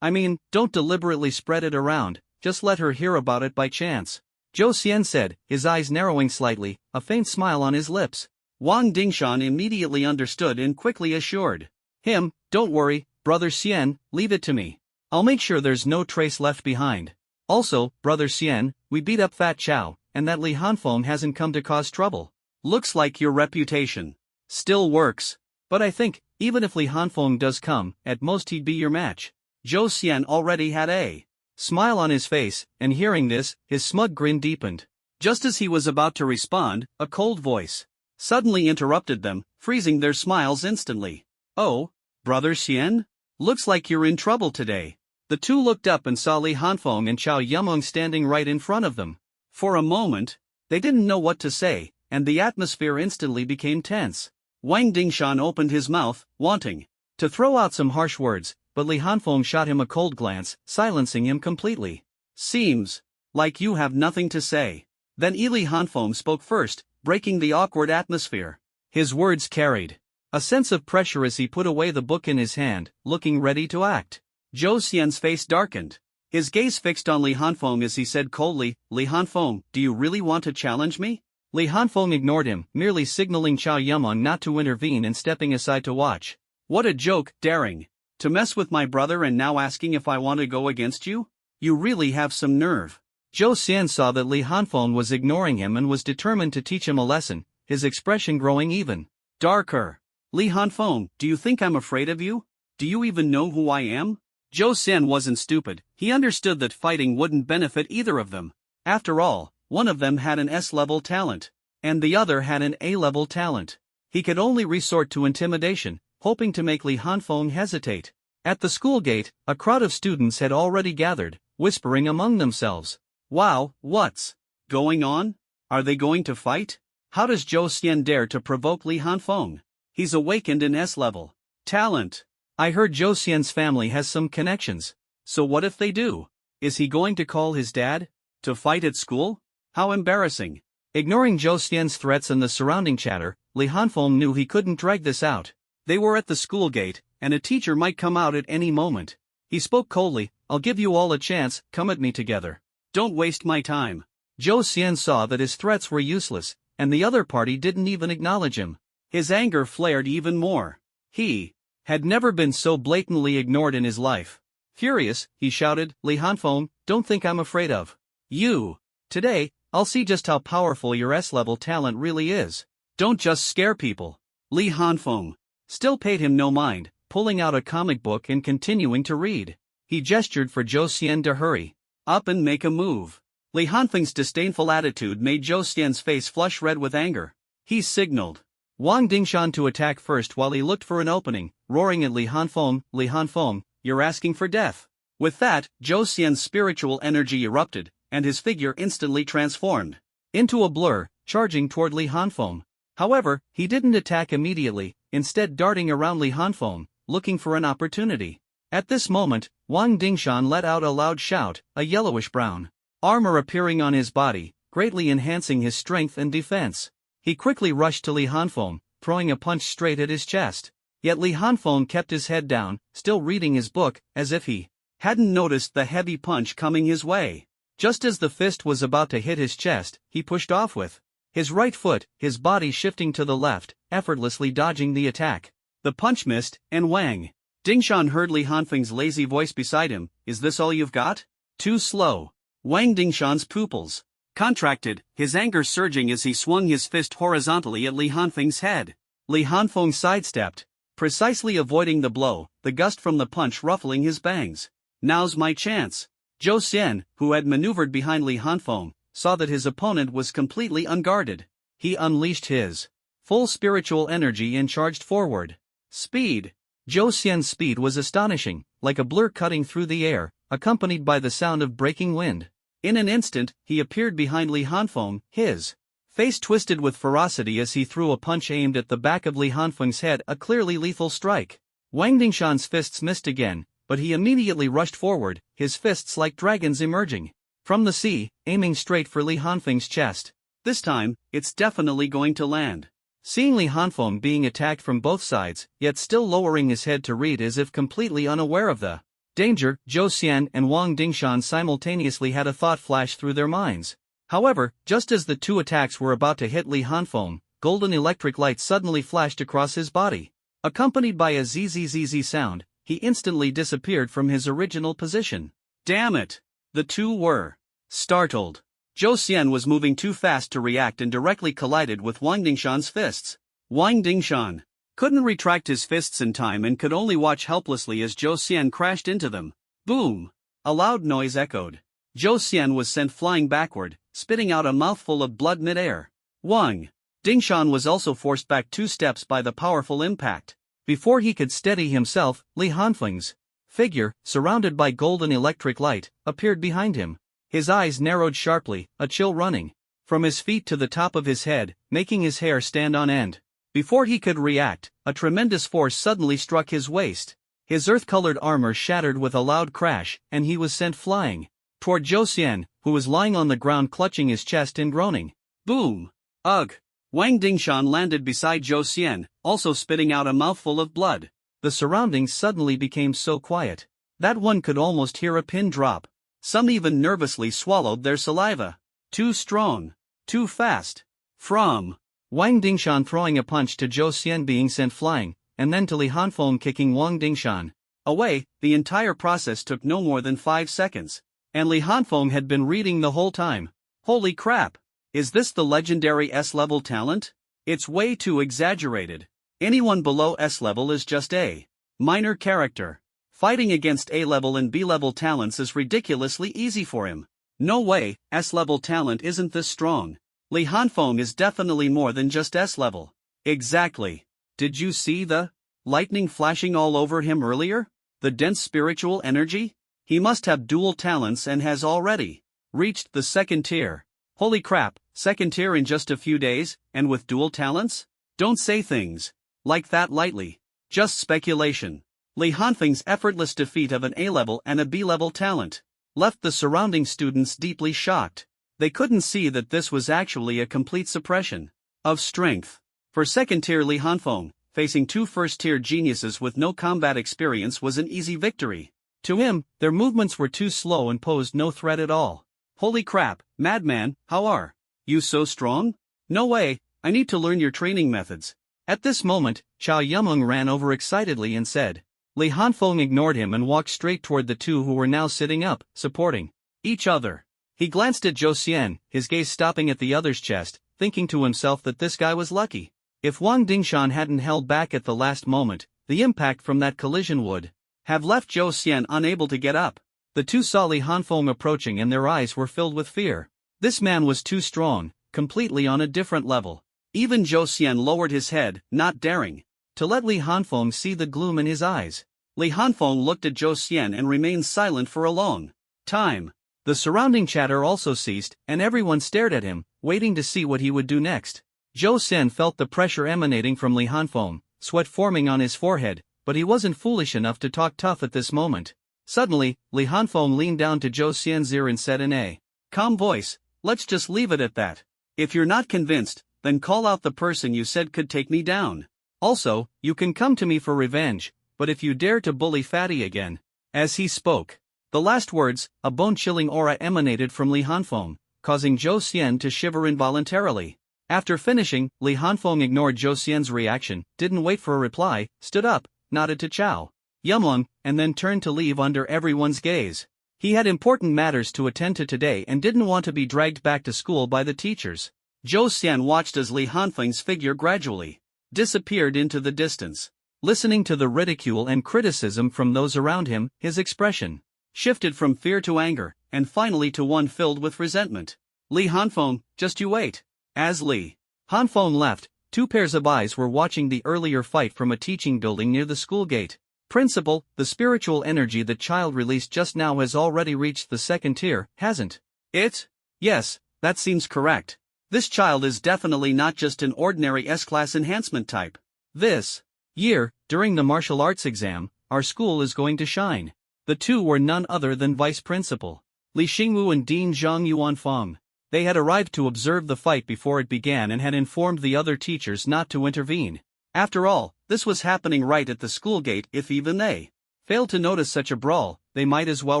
I mean, don't deliberately spread it around, just let her hear about it by chance. Zhou Xian said, his eyes narrowing slightly, a faint smile on his lips. Wang Dingshan immediately understood and quickly assured him, "Don't worry, Brother Xian, leave it to me. I'll make sure there's no trace left behind. Also, Brother Xian, we beat up Fat Chow, and that Li Hanfeng hasn't come to cause trouble. Looks like your reputation still works. But I think, even if Li Hanfeng does come, at most he'd be your match." Zhou Xian already had a smile on his face, and hearing this, his smug grin deepened. Just as he was about to respond, a cold voice suddenly interrupted them, freezing their smiles instantly. "Oh, Brother Xian? Looks like you're in trouble today." The two looked up and saw Li Hanfeng and Chow Yumeng standing right in front of them. For a moment, they didn't know what to say, and the atmosphere instantly became tense. Wang Dingshan opened his mouth, wanting to throw out some harsh words, but Li Hanfeng shot him a cold glance, silencing him completely. "Seems like you have nothing to say." Then Li Hanfeng spoke first, breaking the awkward atmosphere. His words carried a sense of pressure as he put away the book in his hand, looking ready to act. Zhou Xian's face darkened. His gaze fixed on Li Hanfeng as he said coldly, "Li Hanfeng, do you really want to challenge me?" Li Hanfeng ignored him, merely signaling Chow Yumeng not to intervene and stepping aside to watch. "What a joke, daring to mess with my brother and now asking if I want to go against you? You really have some nerve." Zhou Xian saw that Li Hanfeng was ignoring him and was determined to teach him a lesson, his expression growing even darker. "Li Hanfeng, do you think I'm afraid of you? Do you even know who I am?" Zhou Xian wasn't stupid, he understood that fighting wouldn't benefit either of them. After all, one of them had an S-level talent, and the other had an A-level talent. He could only resort to intimidation, hoping to make Li Hanfeng hesitate. At the school gate, a crowd of students had already gathered, whispering among themselves. Wow, what's going on? Are they going to fight? How does Zhou Xian dare to provoke Li Hanfeng? He's awakened in S-level talent. I heard Zhou Xian's family has some connections. So what if they do? Is he going to call his dad to fight at school? How embarrassing. Ignoring Zhou Xian's threats and the surrounding chatter, Li Hanfeng knew he couldn't drag this out. They were at the school gate, and a teacher might come out at any moment. He spoke coldly, "I'll give you all a chance, come at me together. Don't waste my time." Zhou Xian saw that his threats were useless, and the other party didn't even acknowledge him. His anger flared even more. He had never been so blatantly ignored in his life. Furious, he shouted, "Li Hanfeng, don't think I'm afraid of you. Today, I'll see just how powerful your S-level talent really is. Don't just scare people." Li Hanfeng still paid him no mind, pulling out a comic book and continuing to read. He gestured for Zhou Xian to hurry up and make a move. Li Hanfeng's disdainful attitude made Zhou Xian's face flush red with anger. He signaled Wang Dingshan to attack first while he looked for an opening, roaring at Li Hanfeng, "You're asking for death." With that, Zhou Xian's spiritual energy erupted, and his figure instantly transformed into a blur, charging toward Li Hanfeng. However, he didn't attack immediately, instead darting around Li Hanfeng, looking for an opportunity. At this moment, Wang Dingshan let out a loud shout, a yellowish-brown armor appearing on his body, greatly enhancing his strength and defense. He quickly rushed to Li Hanfeng, throwing a punch straight at his chest. Yet Li Hanfeng kept his head down, still reading his book, as if he hadn't noticed the heavy punch coming his way. Just as the fist was about to hit his chest, he pushed off with his right foot, his body shifting to the left, effortlessly dodging the attack. The punch missed, and Wang Dingshan heard Li Hanfeng's lazy voice beside him, "Is this all you've got? Too slow." Wang Dingshan's pupils contracted, his anger surging as he swung his fist horizontally at Li Hanfeng's head. Li Hanfeng sidestepped, precisely avoiding the blow, the gust from the punch ruffling his bangs. "Now's my chance." Zhou Xian, who had maneuvered behind Li Hanfeng, saw that his opponent was completely unguarded. He unleashed his full spiritual energy and charged forward. Speed. Zhou Xian's speed was astonishing, like a blur cutting through the air, accompanied by the sound of breaking wind. In an instant, he appeared behind Li Hanfeng, his face twisted with ferocity as he threw a punch aimed at the back of Li Hanfeng's head, a clearly lethal strike. Wang Dingshan's fists missed again, but he immediately rushed forward, his fists like dragons emerging from the sea, aiming straight for Li Hanfeng's chest. This time, it's definitely going to land. Seeing Li Hanfeng being attacked from both sides, yet still lowering his head to read as if completely unaware of the danger, Zhou Xian and Wang Dingshan simultaneously had a thought flash through their minds. However, just as the two attacks were about to hit Li Hanfeng, golden electric light suddenly flashed across his body. Accompanied by a zzz sound, he instantly disappeared from his original position. Damn it! The two were startled. Zhou Xian was moving too fast to react and directly collided with Wang Dingshan's fists. Wang Dingshan couldn't retract his fists in time and could only watch helplessly as Zhou Xian crashed into them. Boom! A loud noise echoed. Zhou Xian was sent flying backward, spitting out a mouthful of blood mid-air. Wang Dingshan was also forced back 2 steps by the powerful impact. Before he could steady himself, Li Hanfeng's figure, surrounded by golden electric light, appeared behind him. His eyes narrowed sharply, a chill running from his feet to the top of his head, making his hair stand on end. Before he could react, a tremendous force suddenly struck his waist. His earth-colored armor shattered with a loud crash, and he was sent flying toward Zhou Xian, who was lying on the ground clutching his chest and groaning. Boom! Ugh! Wang Dingshan landed beside Zhou Xian, also spitting out a mouthful of blood. The surroundings suddenly became so quiet that one could almost hear a pin drop. Some even nervously swallowed their saliva. Too strong. Too fast. From Wang Dingshan throwing a punch to Zhou Xian being sent flying, and then to Li Hanfeng kicking Wang Dingshan away, the entire process took no more than 5 seconds. And Li Hanfeng had been reading the whole time. Holy crap! Is this the legendary S-level talent? It's way too exaggerated. Anyone below S-level is just a minor character. Fighting against A-level and B-level talents is ridiculously easy for him. No way, S-level talent isn't this strong. Li Hanfeng is definitely more than just S-level. Exactly. Did you see the lightning flashing all over him earlier? The dense spiritual energy? He must have dual talents and has already reached the second tier. Holy crap, second tier in just a few days, and with dual talents? Don't say things like that lightly. Just speculation. Li Hanfeng's effortless defeat of an A-level and a B-level talent left the surrounding students deeply shocked. They couldn't see that this was actually a complete suppression of strength. For second-tier Li Hanfeng, facing two first-tier geniuses with no combat experience was an easy victory. To him, their movements were too slow and posed no threat at all. Holy crap, madman, how are you so strong? No way, I need to learn your training methods. At this moment, Chow Yumeng ran over excitedly and said. Li Hanfeng ignored him and walked straight toward the two who were now sitting up, supporting each other. He glanced at Zhou Xian, his gaze stopping at the other's chest, thinking to himself that this guy was lucky. If Wang Dingshan hadn't held back at the last moment, the impact from that collision would have left Zhou Xian unable to get up. The two saw Li Hanfeng approaching and their eyes were filled with fear. This man was too strong, completely on a different level. Even Zhou Xian lowered his head, not daring to let Li Hanfeng see the gloom in his eyes. Li Hanfeng looked at Zhou Xian and remained silent for a long time. The surrounding chatter also ceased, and everyone stared at him, waiting to see what he would do next. Zhou Xian felt the pressure emanating from Li Hanfeng, sweat forming on his forehead, but he wasn't foolish enough to talk tough at this moment. Suddenly, Li Hanfeng leaned down to Zhou Xian's ear and said in a calm voice, "Let's just leave it at that. If you're not convinced, then call out the person you said could take me down. Also, you can come to me for revenge, but if you dare to bully Fatty again." As he spoke the last words, a bone-chilling aura emanated from Li Hanfeng, causing Zhou Xian to shiver involuntarily. After finishing, Li Hanfeng ignored Zhou Xian's reaction, didn't wait for a reply, stood up, nodded to Chow Yumeng, and then turned to leave under everyone's gaze. He had important matters to attend to today and didn't want to be dragged back to school by the teachers. Zhou Xian watched as Li Hanfeng's figure gradually disappeared into the distance. Listening to the ridicule and criticism from those around him, his expression shifted from fear to anger, and finally to one filled with resentment. Li Hanfeng, just you wait. As Li Hanfeng left, two pairs of eyes were watching the earlier fight from a teaching building near the school gate. Principal, the spiritual energy the child released just now has already reached the second tier, hasn't it? Yes, that seems correct. This child is definitely not just an ordinary S-class enhancement type. This year, during the martial arts exam, our school is going to shine. The two were none other than Vice Principal Li Xingwu and Dean Zhang Yuanfeng. They had arrived to observe the fight before it began and had informed the other teachers not to intervene. After all, this was happening right at the school gate. If even they failed to notice such a brawl, they might as well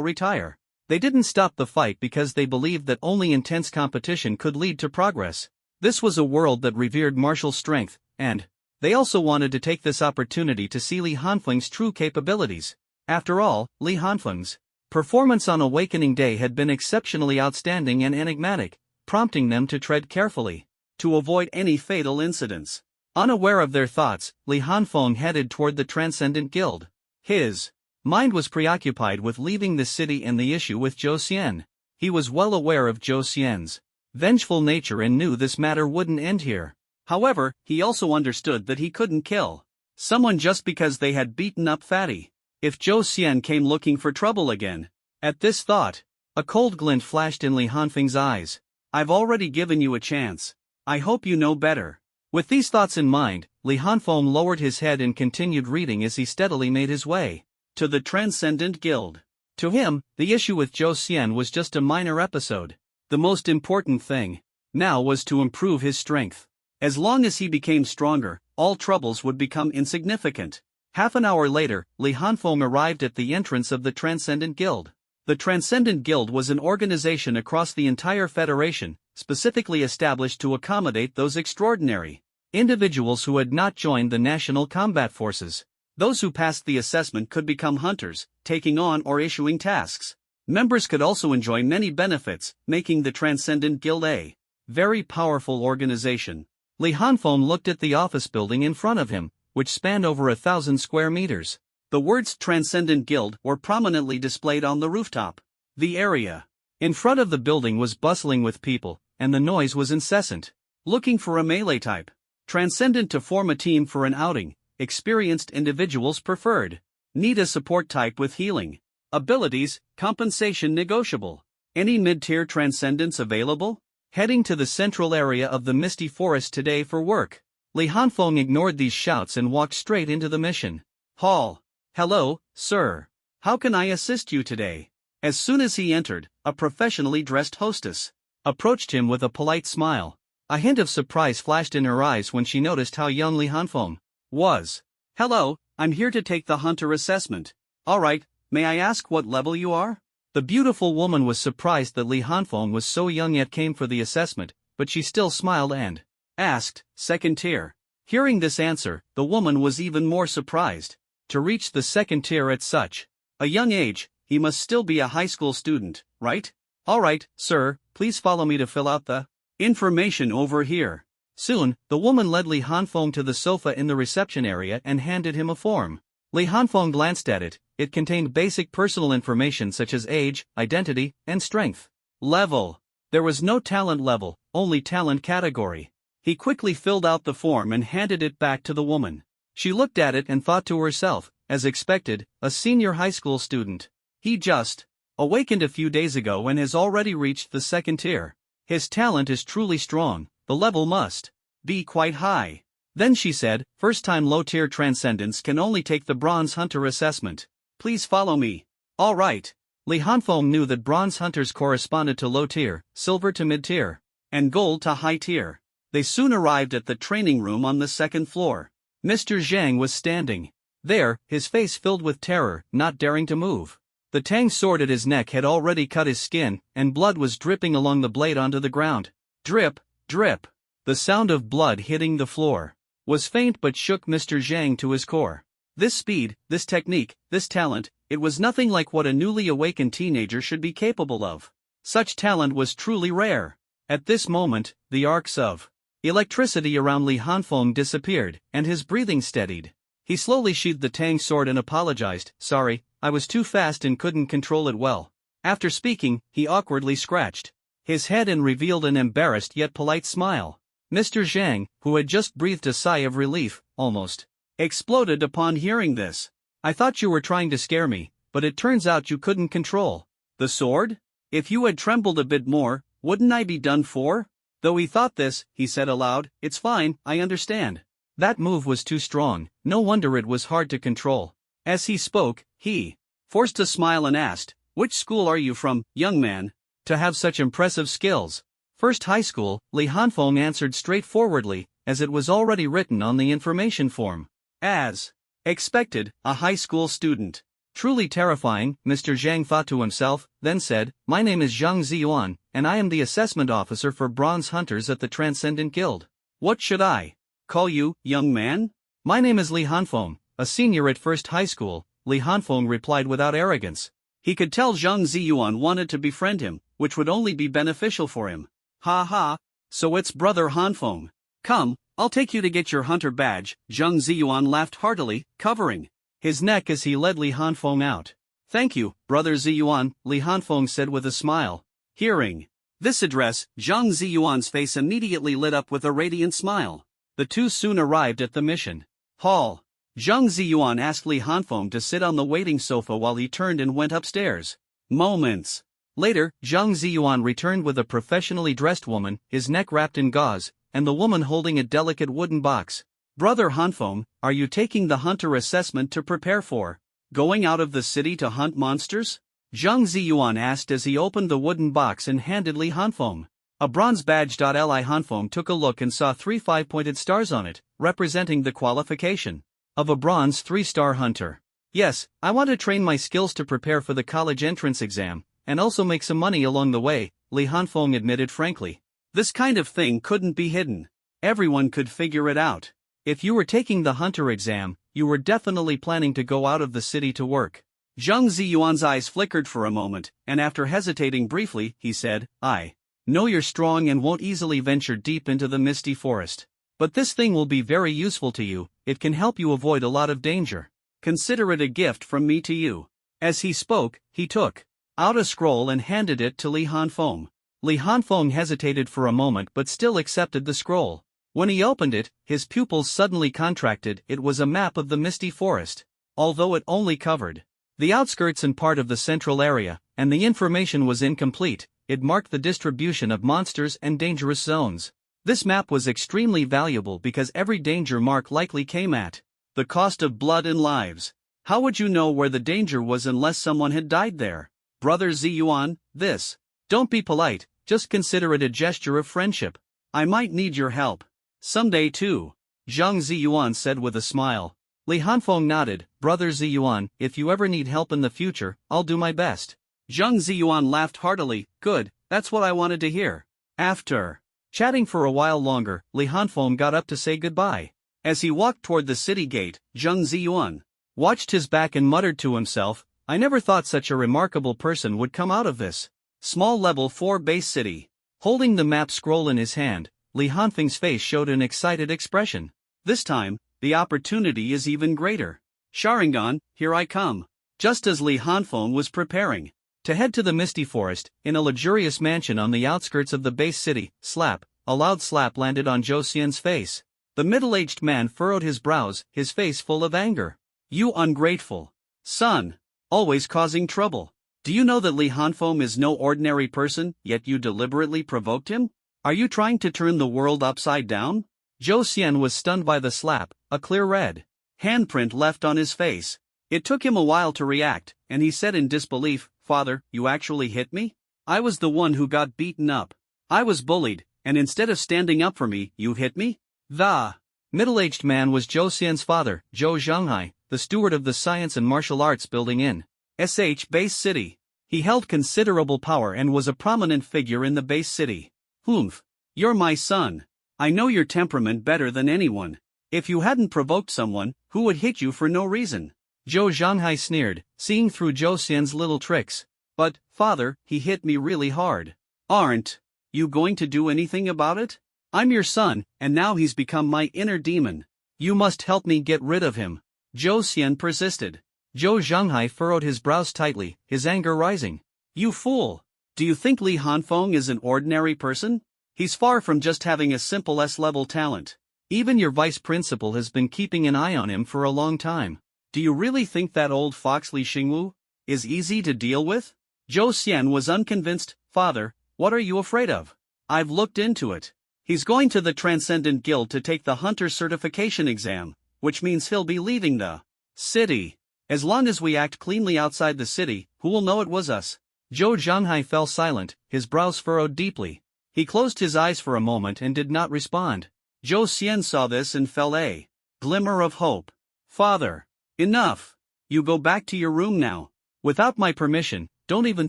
retire. They didn't stop the fight because they believed that only intense competition could lead to progress. This was a world that revered martial strength, and they also wanted to take this opportunity to see Li Hanfeng's true capabilities. After all, Li Hanfeng's performance on Awakening Day had been exceptionally outstanding and enigmatic, prompting them to tread carefully to avoid any fatal incidents. Unaware of their thoughts, Li Hanfeng headed toward the Transcendent Guild. His mind was preoccupied with leaving the city and the issue with Zhou Xian. He was well aware of Zhou Xian's vengeful nature and knew this matter wouldn't end here. However, he also understood that he couldn't kill someone just because they had beaten up Fatty. If Zhou Xian came looking for trouble again. At this thought, a cold glint flashed in Li Hanfeng's eyes. I've already given you a chance. I hope you know better. With these thoughts in mind, Li Hanfeng lowered his head and continued reading as he steadily made his way to the Transcendent Guild. To him, the issue with Zhou Xian was just a minor episode. The most important thing now was to improve his strength. As long as he became stronger, all troubles would become insignificant. Half an hour later, Li Hanfeng arrived at the entrance of the Transcendent Guild. The Transcendent Guild was an organization across the entire Federation, specifically established to accommodate those extraordinary individuals who had not joined the national combat forces. Those who passed the assessment could become hunters, taking on or issuing tasks. Members could also enjoy many benefits, making the Transcendent Guild a very powerful organization. Li Hanfeng looked at the office building in front of him, which spanned over 1,000 square meters. The words Transcendent Guild were prominently displayed on the rooftop. The area in front of the building was bustling with people, and the noise was incessant. Looking for a melee type. Transcendent to form a team for an outing. Experienced individuals preferred. Need a support type with healing. Abilities, compensation negotiable. Any mid-tier transcendence available? Heading to the central area of the misty forest today for work. Li Hanfeng ignored these shouts and walked straight into the mission hall. Hello, sir. How can I assist you today? As soon as he entered, a professionally dressed hostess approached him with a polite smile. A hint of surprise flashed in her eyes when she noticed how young Li Hanfeng was. Hello, I'm here to take the hunter assessment. Alright, may I ask what level you are? The beautiful woman was surprised that Li Hanfeng was so young yet came for the assessment, but she still smiled and asked, second tier. Hearing this answer, the woman was even more surprised. To reach the second tier at such a young age, he must still be a high school student, right? Alright, sir, please follow me to fill out the information over here. Soon, the woman led Li Hanfeng to the sofa in the reception area and handed him a form. Li Hanfeng glanced at it. It contained basic personal information such as age, identity, and strength level. There was no talent level, only talent category. He quickly filled out the form and handed it back to the woman. She looked at it and thought to herself, as expected, a senior high school student. He just awakened a few days ago and has already reached the second tier. His talent is truly strong, the level must be quite high. Then she said, first-time low-tier transcendence can only take the bronze hunter assessment. Please follow me. Alright. Li Hanfeng knew that bronze hunters corresponded to low-tier, silver to mid-tier, and gold to high-tier. They soon arrived at the training room on the second floor. Mr. Zhang was standing there, his face filled with terror, not daring to move. The Tang sword at his neck had already cut his skin, and blood was dripping along the blade onto the ground. Drip, drip. The sound of blood hitting the floor was faint but shook Mr. Zhang to his core. This speed, this technique, this talent, it was nothing like what a newly awakened teenager should be capable of. Such talent was truly rare. At this moment, the arcs of electricity around Li Hanfeng disappeared, and his breathing steadied. He slowly sheathed the Tang sword and apologized, sorry, I was too fast and couldn't control it well. After speaking, he awkwardly scratched his head and revealed an embarrassed yet polite smile. Mr. Zhang, who had just breathed a sigh of relief, almost exploded upon hearing this. I thought you were trying to scare me, but it turns out you couldn't control the sword? If you had trembled a bit more, wouldn't I be done for? Though he thought this, he said aloud, it's fine, I understand. That move was too strong, no wonder it was hard to control. As he spoke, he forced a smile and asked, which school are you from, young man, to have such impressive skills? First high school, Li Hanfeng answered straightforwardly, as it was already written on the information form. As expected, a high school student. Truly terrifying, Mr. Zhang thought to himself, then said, my name is Zhang Ziyuan, and I am the assessment officer for bronze hunters at the Transcendent Guild. What should I call you, young man? My name is Li Hanfeng, a senior at first high school, Li Hanfeng replied without arrogance. He could tell Zhang Ziyuan wanted to befriend him, which would only be beneficial for him. Ha ha, so it's brother Hanfeng. Come, I'll take you to get your hunter badge, Zhang Ziyuan laughed heartily, covering his neck as he led Li Hanfeng out. Thank you, brother Ziyuan, Li Hanfeng said with a smile. Hearing this address, Zhang Ziyuan's face immediately lit up with a radiant smile. The two soon arrived at the mission hall. Zhang Ziyuan asked Li Hanfeng to sit on the waiting sofa while he turned and went upstairs. Moments later, Zhang Ziyuan returned with a professionally dressed woman, his neck wrapped in gauze, and the woman holding a delicate wooden box. Brother Hanfeng, are you taking the hunter assessment to prepare for going out of the city to hunt monsters? Zhang Ziyuan asked as he opened the wooden box and handed Li Hanfeng a bronze badge. Li Hanfeng took a look and saw 3 5-pointed stars on it, representing the qualification of a bronze 3-star hunter. Yes, I want to train my skills to prepare for the college entrance exam, and also make some money along the way, Li Hanfeng admitted frankly. This kind of thing couldn't be hidden. Everyone could figure it out. If you were taking the hunter exam, you were definitely planning to go out of the city to work. Zhang Ziyuan's eyes flickered for a moment, and after hesitating briefly, he said, I know you're strong and won't easily venture deep into the misty forest. But this thing will be very useful to you, it can help you avoid a lot of danger. Consider it a gift from me to you. As he spoke, he took out a scroll and handed it to Li Hanfeng. Li Hanfeng hesitated for a moment but still accepted the scroll. When he opened it, his pupils suddenly contracted. It was a map of the misty forest. Although it only covered the outskirts and part of the central area, and the information was incomplete. It marked the distribution of monsters and dangerous zones. This map was extremely valuable because every danger mark likely came at the cost of blood and lives. How would you know where the danger was unless someone had died there? Brother Ziyuan, this. Don't be polite, just consider it a gesture of friendship. I might need your help. Someday too. Zhang Ziyuan said with a smile. Li Hanfeng nodded. Brother Ziyuan, if you ever need help in the future, I'll do my best. Zhang Ziyuan laughed heartily. Good, that's what I wanted to hear. After chatting for a while longer, Li Hanfeng got up to say goodbye. As he walked toward the city gate, Zhang Ziyuan watched his back and muttered to himself, I never thought such a remarkable person would come out of this small level 4 base city. Holding the map scroll in his hand, Li Hanfeng's face showed an excited expression. This time, the opportunity is even greater. Sharingan, here I come. Just as Li Hanfeng was preparing to head to the misty forest, in a luxurious mansion on the outskirts of the base city, slap, a loud slap landed on Zhou Xian's face. The middle-aged man furrowed his brows, his face full of anger. You ungrateful son, always causing trouble. Do you know that Li Hanfeng is no ordinary person, yet you deliberately provoked him? Are you trying to turn the world upside down? Zhou Xian was stunned by the slap, a clear red handprint left on his face. It took him a while to react, and he said in disbelief, Father, you actually hit me? I was the one who got beaten up. I was bullied, and instead of standing up for me, you hit me? The middle-aged man was Zhou Xian's father, Zhou Zhanghai, the steward of the Science and Martial Arts building in SH Base City. He held considerable power and was a prominent figure in the base city. Humph. You're my son. I know your temperament better than anyone. If you hadn't provoked someone, who would hit you for no reason? Zhou Zhanghai sneered, seeing through Zhou Xian's little tricks. But, father, he hit me really hard. Aren't you going to do anything about it? I'm your son, and now he's become my inner demon. You must help me get rid of him. Zhou Xian persisted. Zhou Zhanghai furrowed his brows tightly, his anger rising. You fool! Do you think Li Hanfeng is an ordinary person? He's far from just having a simple S-level talent. Even your vice principal has been keeping an eye on him for a long time. Do you really think that old fox Li Xingwu is easy to deal with? Zhou Xian was unconvinced. Father, what are you afraid of? I've looked into it. He's going to the Transcendent Guild to take the Hunter Certification exam, which means he'll be leaving the city. As long as we act cleanly outside the city, who will know it was us? Zhou Zhanghai fell silent, his brows furrowed deeply. He closed his eyes for a moment and did not respond. Zhou Xian saw this and felt a glimmer of hope. Father, enough. You go back to your room now. Without my permission, don't even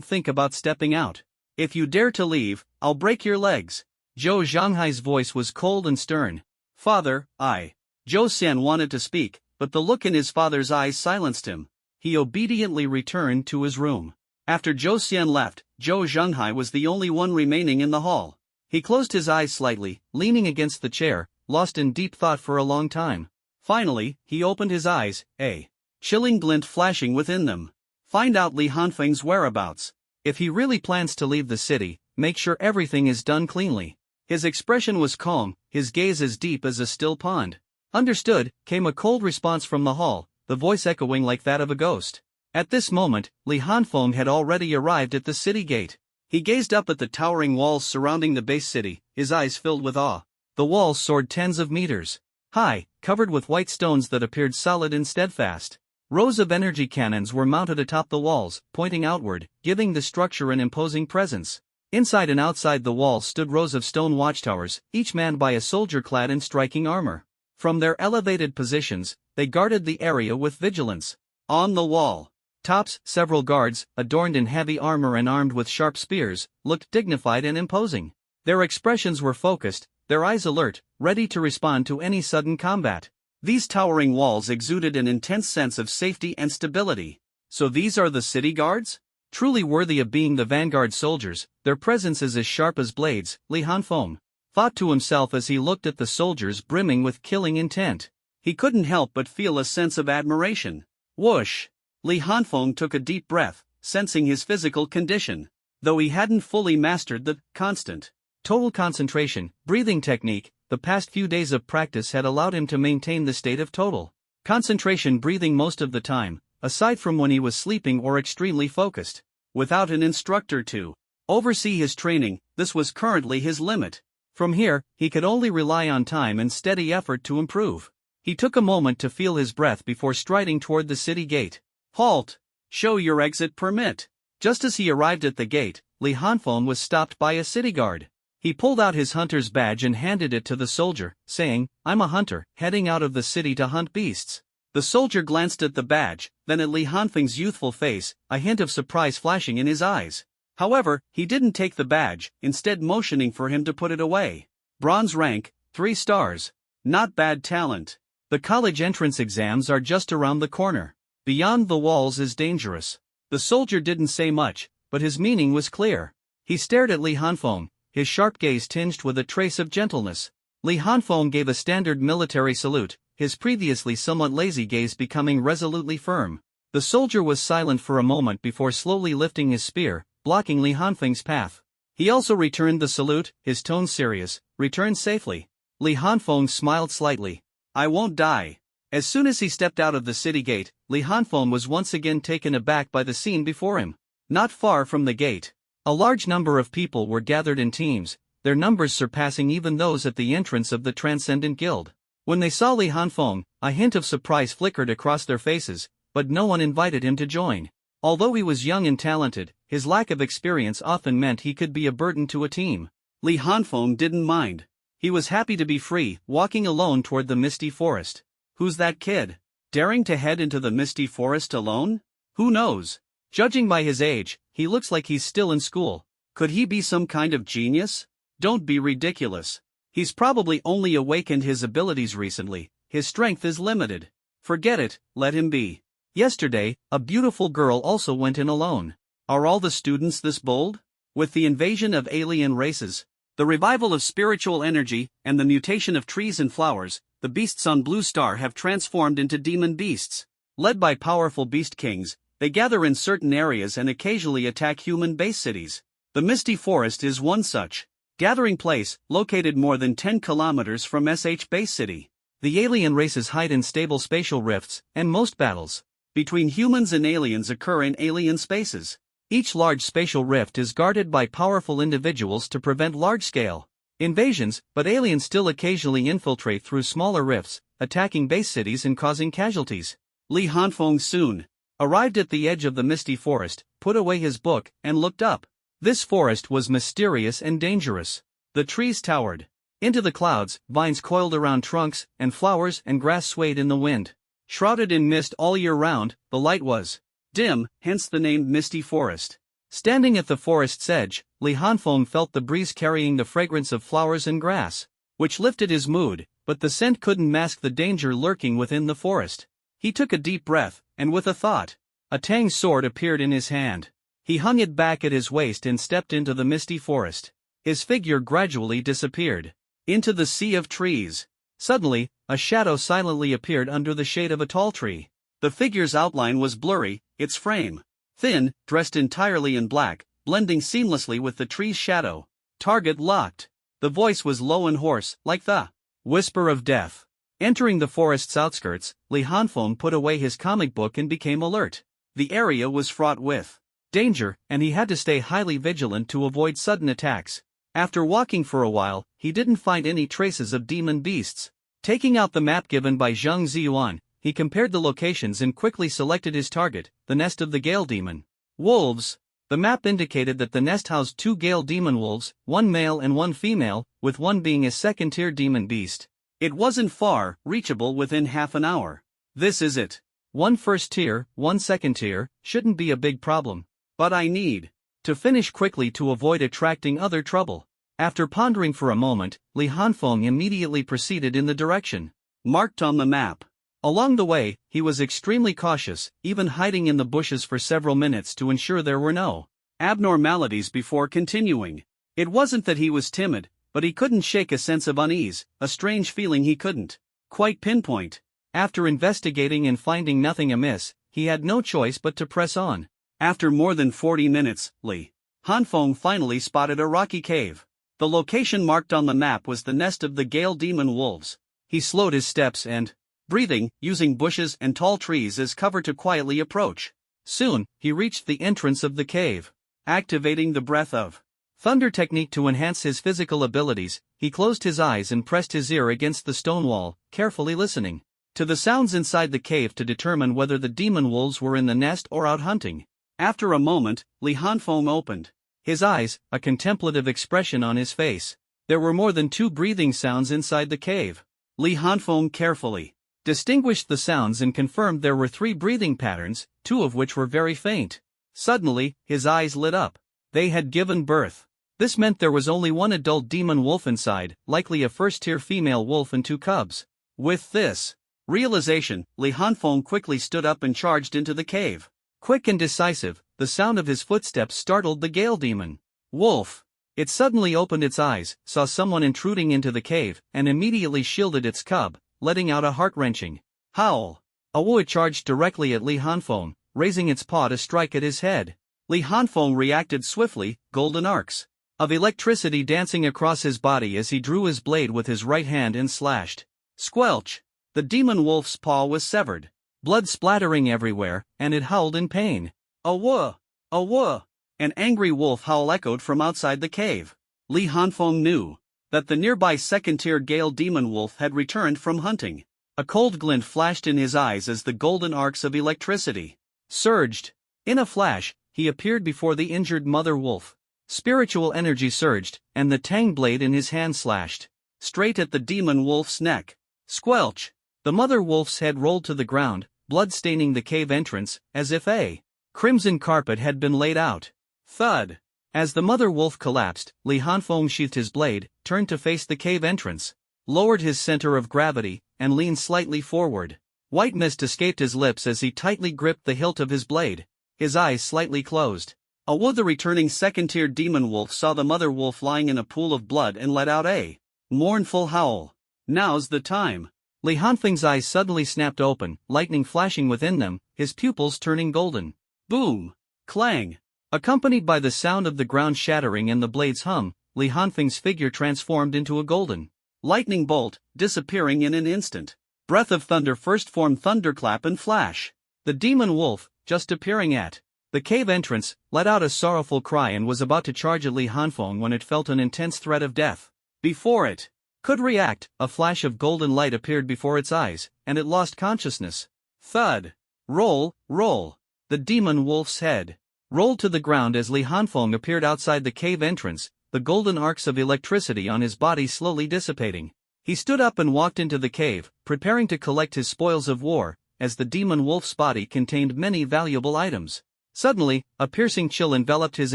think about stepping out. If you dare to leave, I'll break your legs. Zhou Zhanghai's voice was cold and stern. Father, Zhou Xian wanted to speak, but the look in his father's eyes silenced him. He obediently returned to his room. After Zhou Xian left, Zhou Zhanghai was the only one remaining in the hall. He closed his eyes slightly, leaning against the chair, lost in deep thought for a long time. Finally, he opened his eyes, a chilling glint flashing within them. Find out Li Hanfeng's whereabouts. If he really plans to leave the city, make sure everything is done cleanly. His expression was calm, his gaze as deep as a still pond. Understood, came a cold response from the hall, the voice echoing like that of a ghost. At this moment, Li Hanfeng had already arrived at the city gate. He gazed up at the towering walls surrounding the base city, his eyes filled with awe. The walls soared tens of meters high, covered with white stones that appeared solid and steadfast. Rows of energy cannons were mounted atop the walls, pointing outward, giving the structure an imposing presence. Inside and outside the walls stood rows of stone watchtowers, each manned by a soldier clad in striking armor. From their elevated positions, they guarded the area with vigilance. On the wall tops, several guards, adorned in heavy armor and armed with sharp spears, looked dignified and imposing. Their expressions were focused, their eyes alert, ready to respond to any sudden combat. These towering walls exuded an intense sense of safety and stability. So these are the city guards? Truly worthy of being the vanguard soldiers, their presence is as sharp as blades, Li Hanfeng thought to himself as he looked at the soldiers brimming with killing intent. He couldn't help but feel a sense of admiration. Whoosh! Li Hanfeng took a deep breath, sensing his physical condition. Though he hadn't fully mastered the constant, total concentration, breathing technique, the past few days of practice had allowed him to maintain the state of total concentration breathing most of the time, aside from when he was sleeping or extremely focused. Without an instructor to oversee his training, this was currently his limit. From here, he could only rely on time and steady effort to improve. He took a moment to feel his breath before striding toward the city gate. Halt! Show your exit permit. Just as he arrived at the gate, Li Hanfeng was stopped by a city guard. He pulled out his hunter's badge and handed it to the soldier, saying, "I'm a hunter, heading out of the city to hunt beasts." The soldier glanced at the badge, then at Li Hanfeng's youthful face, a hint of surprise flashing in his eyes. However, he didn't take the badge, instead motioning for him to put it away. Bronze rank, 3 stars. Not bad talent. The college entrance exams are just around the corner. Beyond the walls is dangerous. The soldier didn't say much, but his meaning was clear. He stared at Li Hanfeng, his sharp gaze tinged with a trace of gentleness. Li Hanfeng gave a standard military salute, his previously somewhat lazy gaze becoming resolutely firm. The soldier was silent for a moment before slowly lifting his spear, blocking Li Hanfeng's path. He also returned the salute, his tone serious. "Return safely." Li Hanfeng smiled slightly. "I won't die." As soon as he stepped out of the city gate, Li Hanfeng was once again taken aback by the scene before him. Not far from the gate, a large number of people were gathered in teams, their numbers surpassing even those at the entrance of the Transcendent Guild. When they saw Li Hanfeng, a hint of surprise flickered across their faces, but no one invited him to join. Although he was young and talented, his lack of experience often meant he could be a burden to a team. Li Hanfeng didn't mind. He was happy to be free, walking alone toward the misty forest. Who's that kid? Daring to head into the misty forest alone? Who knows? Judging by his age, he looks like he's still in school. Could he be some kind of genius? Don't be ridiculous. He's probably only awakened his abilities recently, his strength is limited. Forget it, let him be. Yesterday, a beautiful girl also went in alone. Are all the students this bold? With the invasion of alien races, the revival of spiritual energy, and the mutation of trees and flowers, the beasts on Blue Star have transformed into demon beasts. Led by powerful beast kings, they gather in certain areas and occasionally attack human base cities. The Misty Forest is one such gathering place, located more than 10 kilometers from SH Base City. The alien races hide in stable spatial rifts, and most battles between humans and aliens occur in alien spaces. Each large spatial rift is guarded by powerful individuals to prevent large-scale invasions, but aliens still occasionally infiltrate through smaller rifts, attacking base cities and causing casualties. Li Hanfeng soon arrived at the edge of the misty forest, put away his book, and looked up. This forest was mysterious and dangerous. The trees towered into the clouds, vines coiled around trunks, and flowers and grass swayed in the wind. Shrouded in mist all year round, the light was dim, hence the name Misty Forest. Standing at the forest's edge, Li Hanfeng felt the breeze carrying the fragrance of flowers and grass, which lifted his mood, but the scent couldn't mask the danger lurking within the forest. He took a deep breath, and with a thought, a tang sword appeared in his hand. He hung it back at his waist and stepped into the misty forest. His figure gradually disappeared into the sea of trees. Suddenly, a shadow silently appeared under the shade of a tall tree. The figure's outline was blurry, its frame thin, dressed entirely in black, blending seamlessly with the tree's shadow. Target locked. The voice was low and hoarse, like the whisper of death. Entering the forest's outskirts, Li Hanfeng put away his comic book and became alert. The area was fraught with danger, and he had to stay highly vigilant to avoid sudden attacks. After walking for a while, he didn't find any traces of demon beasts. Taking out the map given by Zhang Ziyuan, he compared the locations and quickly selected his target, the nest of the Gale Demon. Wolves. The map indicated that the nest housed 2 Gale Demon wolves, one male and one female, with one being a second-tier demon beast. It wasn't far, reachable within half an hour. This is it. 1 first tier, 1 second tier, shouldn't be a big problem. But I need to finish quickly to avoid attracting other trouble. After pondering for a moment, Li Hanfeng immediately proceeded in the direction marked on the map. Along the way, he was extremely cautious, even hiding in the bushes for several minutes to ensure there were no abnormalities before continuing. It wasn't that he was timid, but he couldn't shake a sense of unease, a strange feeling he couldn't quite pinpoint. After investigating and finding nothing amiss, he had no choice but to press on. After more than 40 minutes, Li Hanfeng finally spotted a rocky cave. The location marked on the map was the nest of the Gale Demon wolves. He slowed his steps and breathing, using bushes and tall trees as cover to quietly approach. Soon, he reached the entrance of the cave. Activating the breath of thunder technique to enhance his physical abilities, he closed his eyes and pressed his ear against the stone wall, carefully listening to the sounds inside the cave to determine whether the demon wolves were in the nest or out hunting. After a moment, Li Hanfeng opened his eyes, a contemplative expression on his face. There were more than 2 breathing sounds inside the cave. Li Hanfeng carefully distinguished the sounds and confirmed there were 3 breathing patterns, 2 of which were very faint. Suddenly, his eyes lit up. They had given birth. This meant there was only 1 adult demon wolf inside, likely a first-tier female wolf and 2 cubs. With this realization, Li Hanfeng quickly stood up and charged into the cave. Quick and decisive, the sound of his footsteps startled the Gale demon wolf. It suddenly opened its eyes, saw someone intruding into the cave, and immediately shielded its cub, letting out a heart-wrenching howl. A wood charged directly at Li Hanfeng, raising its paw to strike at his head. Li Hanfeng reacted swiftly, golden arcs of electricity dancing across his body as he drew his blade with his right hand and slashed. Squelch! The demon wolf's paw was severed, blood splattering everywhere, and it howled in pain. Awah! Awah! An angry wolf howl echoed from outside the cave. Li Hanfeng knew that the nearby second-tier Gale demon wolf had returned from hunting. A cold glint flashed in his eyes as the golden arcs of electricity surged. In a flash, he appeared before the injured mother wolf. Spiritual energy surged, and the tang blade in his hand slashed straight at the demon wolf's neck. Squelch! The mother wolf's head rolled to the ground, blood staining the cave entrance, as if a crimson carpet had been laid out. Thud! As the mother wolf collapsed, Li Hanfeng sheathed his blade, turned to face the cave entrance, lowered his center of gravity, and leaned slightly forward. White mist escaped his lips as he tightly gripped the hilt of his blade. His eyes slightly closed. The returning second-tier demon wolf saw the mother wolf lying in a pool of blood and let out a mournful howl. Now's the time. Li Hanfeng's eyes suddenly snapped open, lightning flashing within them, his pupils turning golden. Boom! Clang! Accompanied by the sound of the ground shattering and the blade's hum, Li Hanfeng's figure transformed into a golden lightning bolt, disappearing in an instant. Breath of thunder first formed thunderclap and flash. The demon wolf, just appearing at the cave entrance, let out a sorrowful cry and was about to charge at Li Hanfeng when it felt an intense threat of death. Before it could react, a flash of golden light appeared before its eyes, and it lost consciousness. Thud! Roll, roll! The demon wolf's head rolled to the ground as Li Hanfeng appeared outside the cave entrance, the golden arcs of electricity on his body slowly dissipating. He stood up and walked into the cave, preparing to collect his spoils of war, as the demon wolf's body contained many valuable items. Suddenly, a piercing chill enveloped his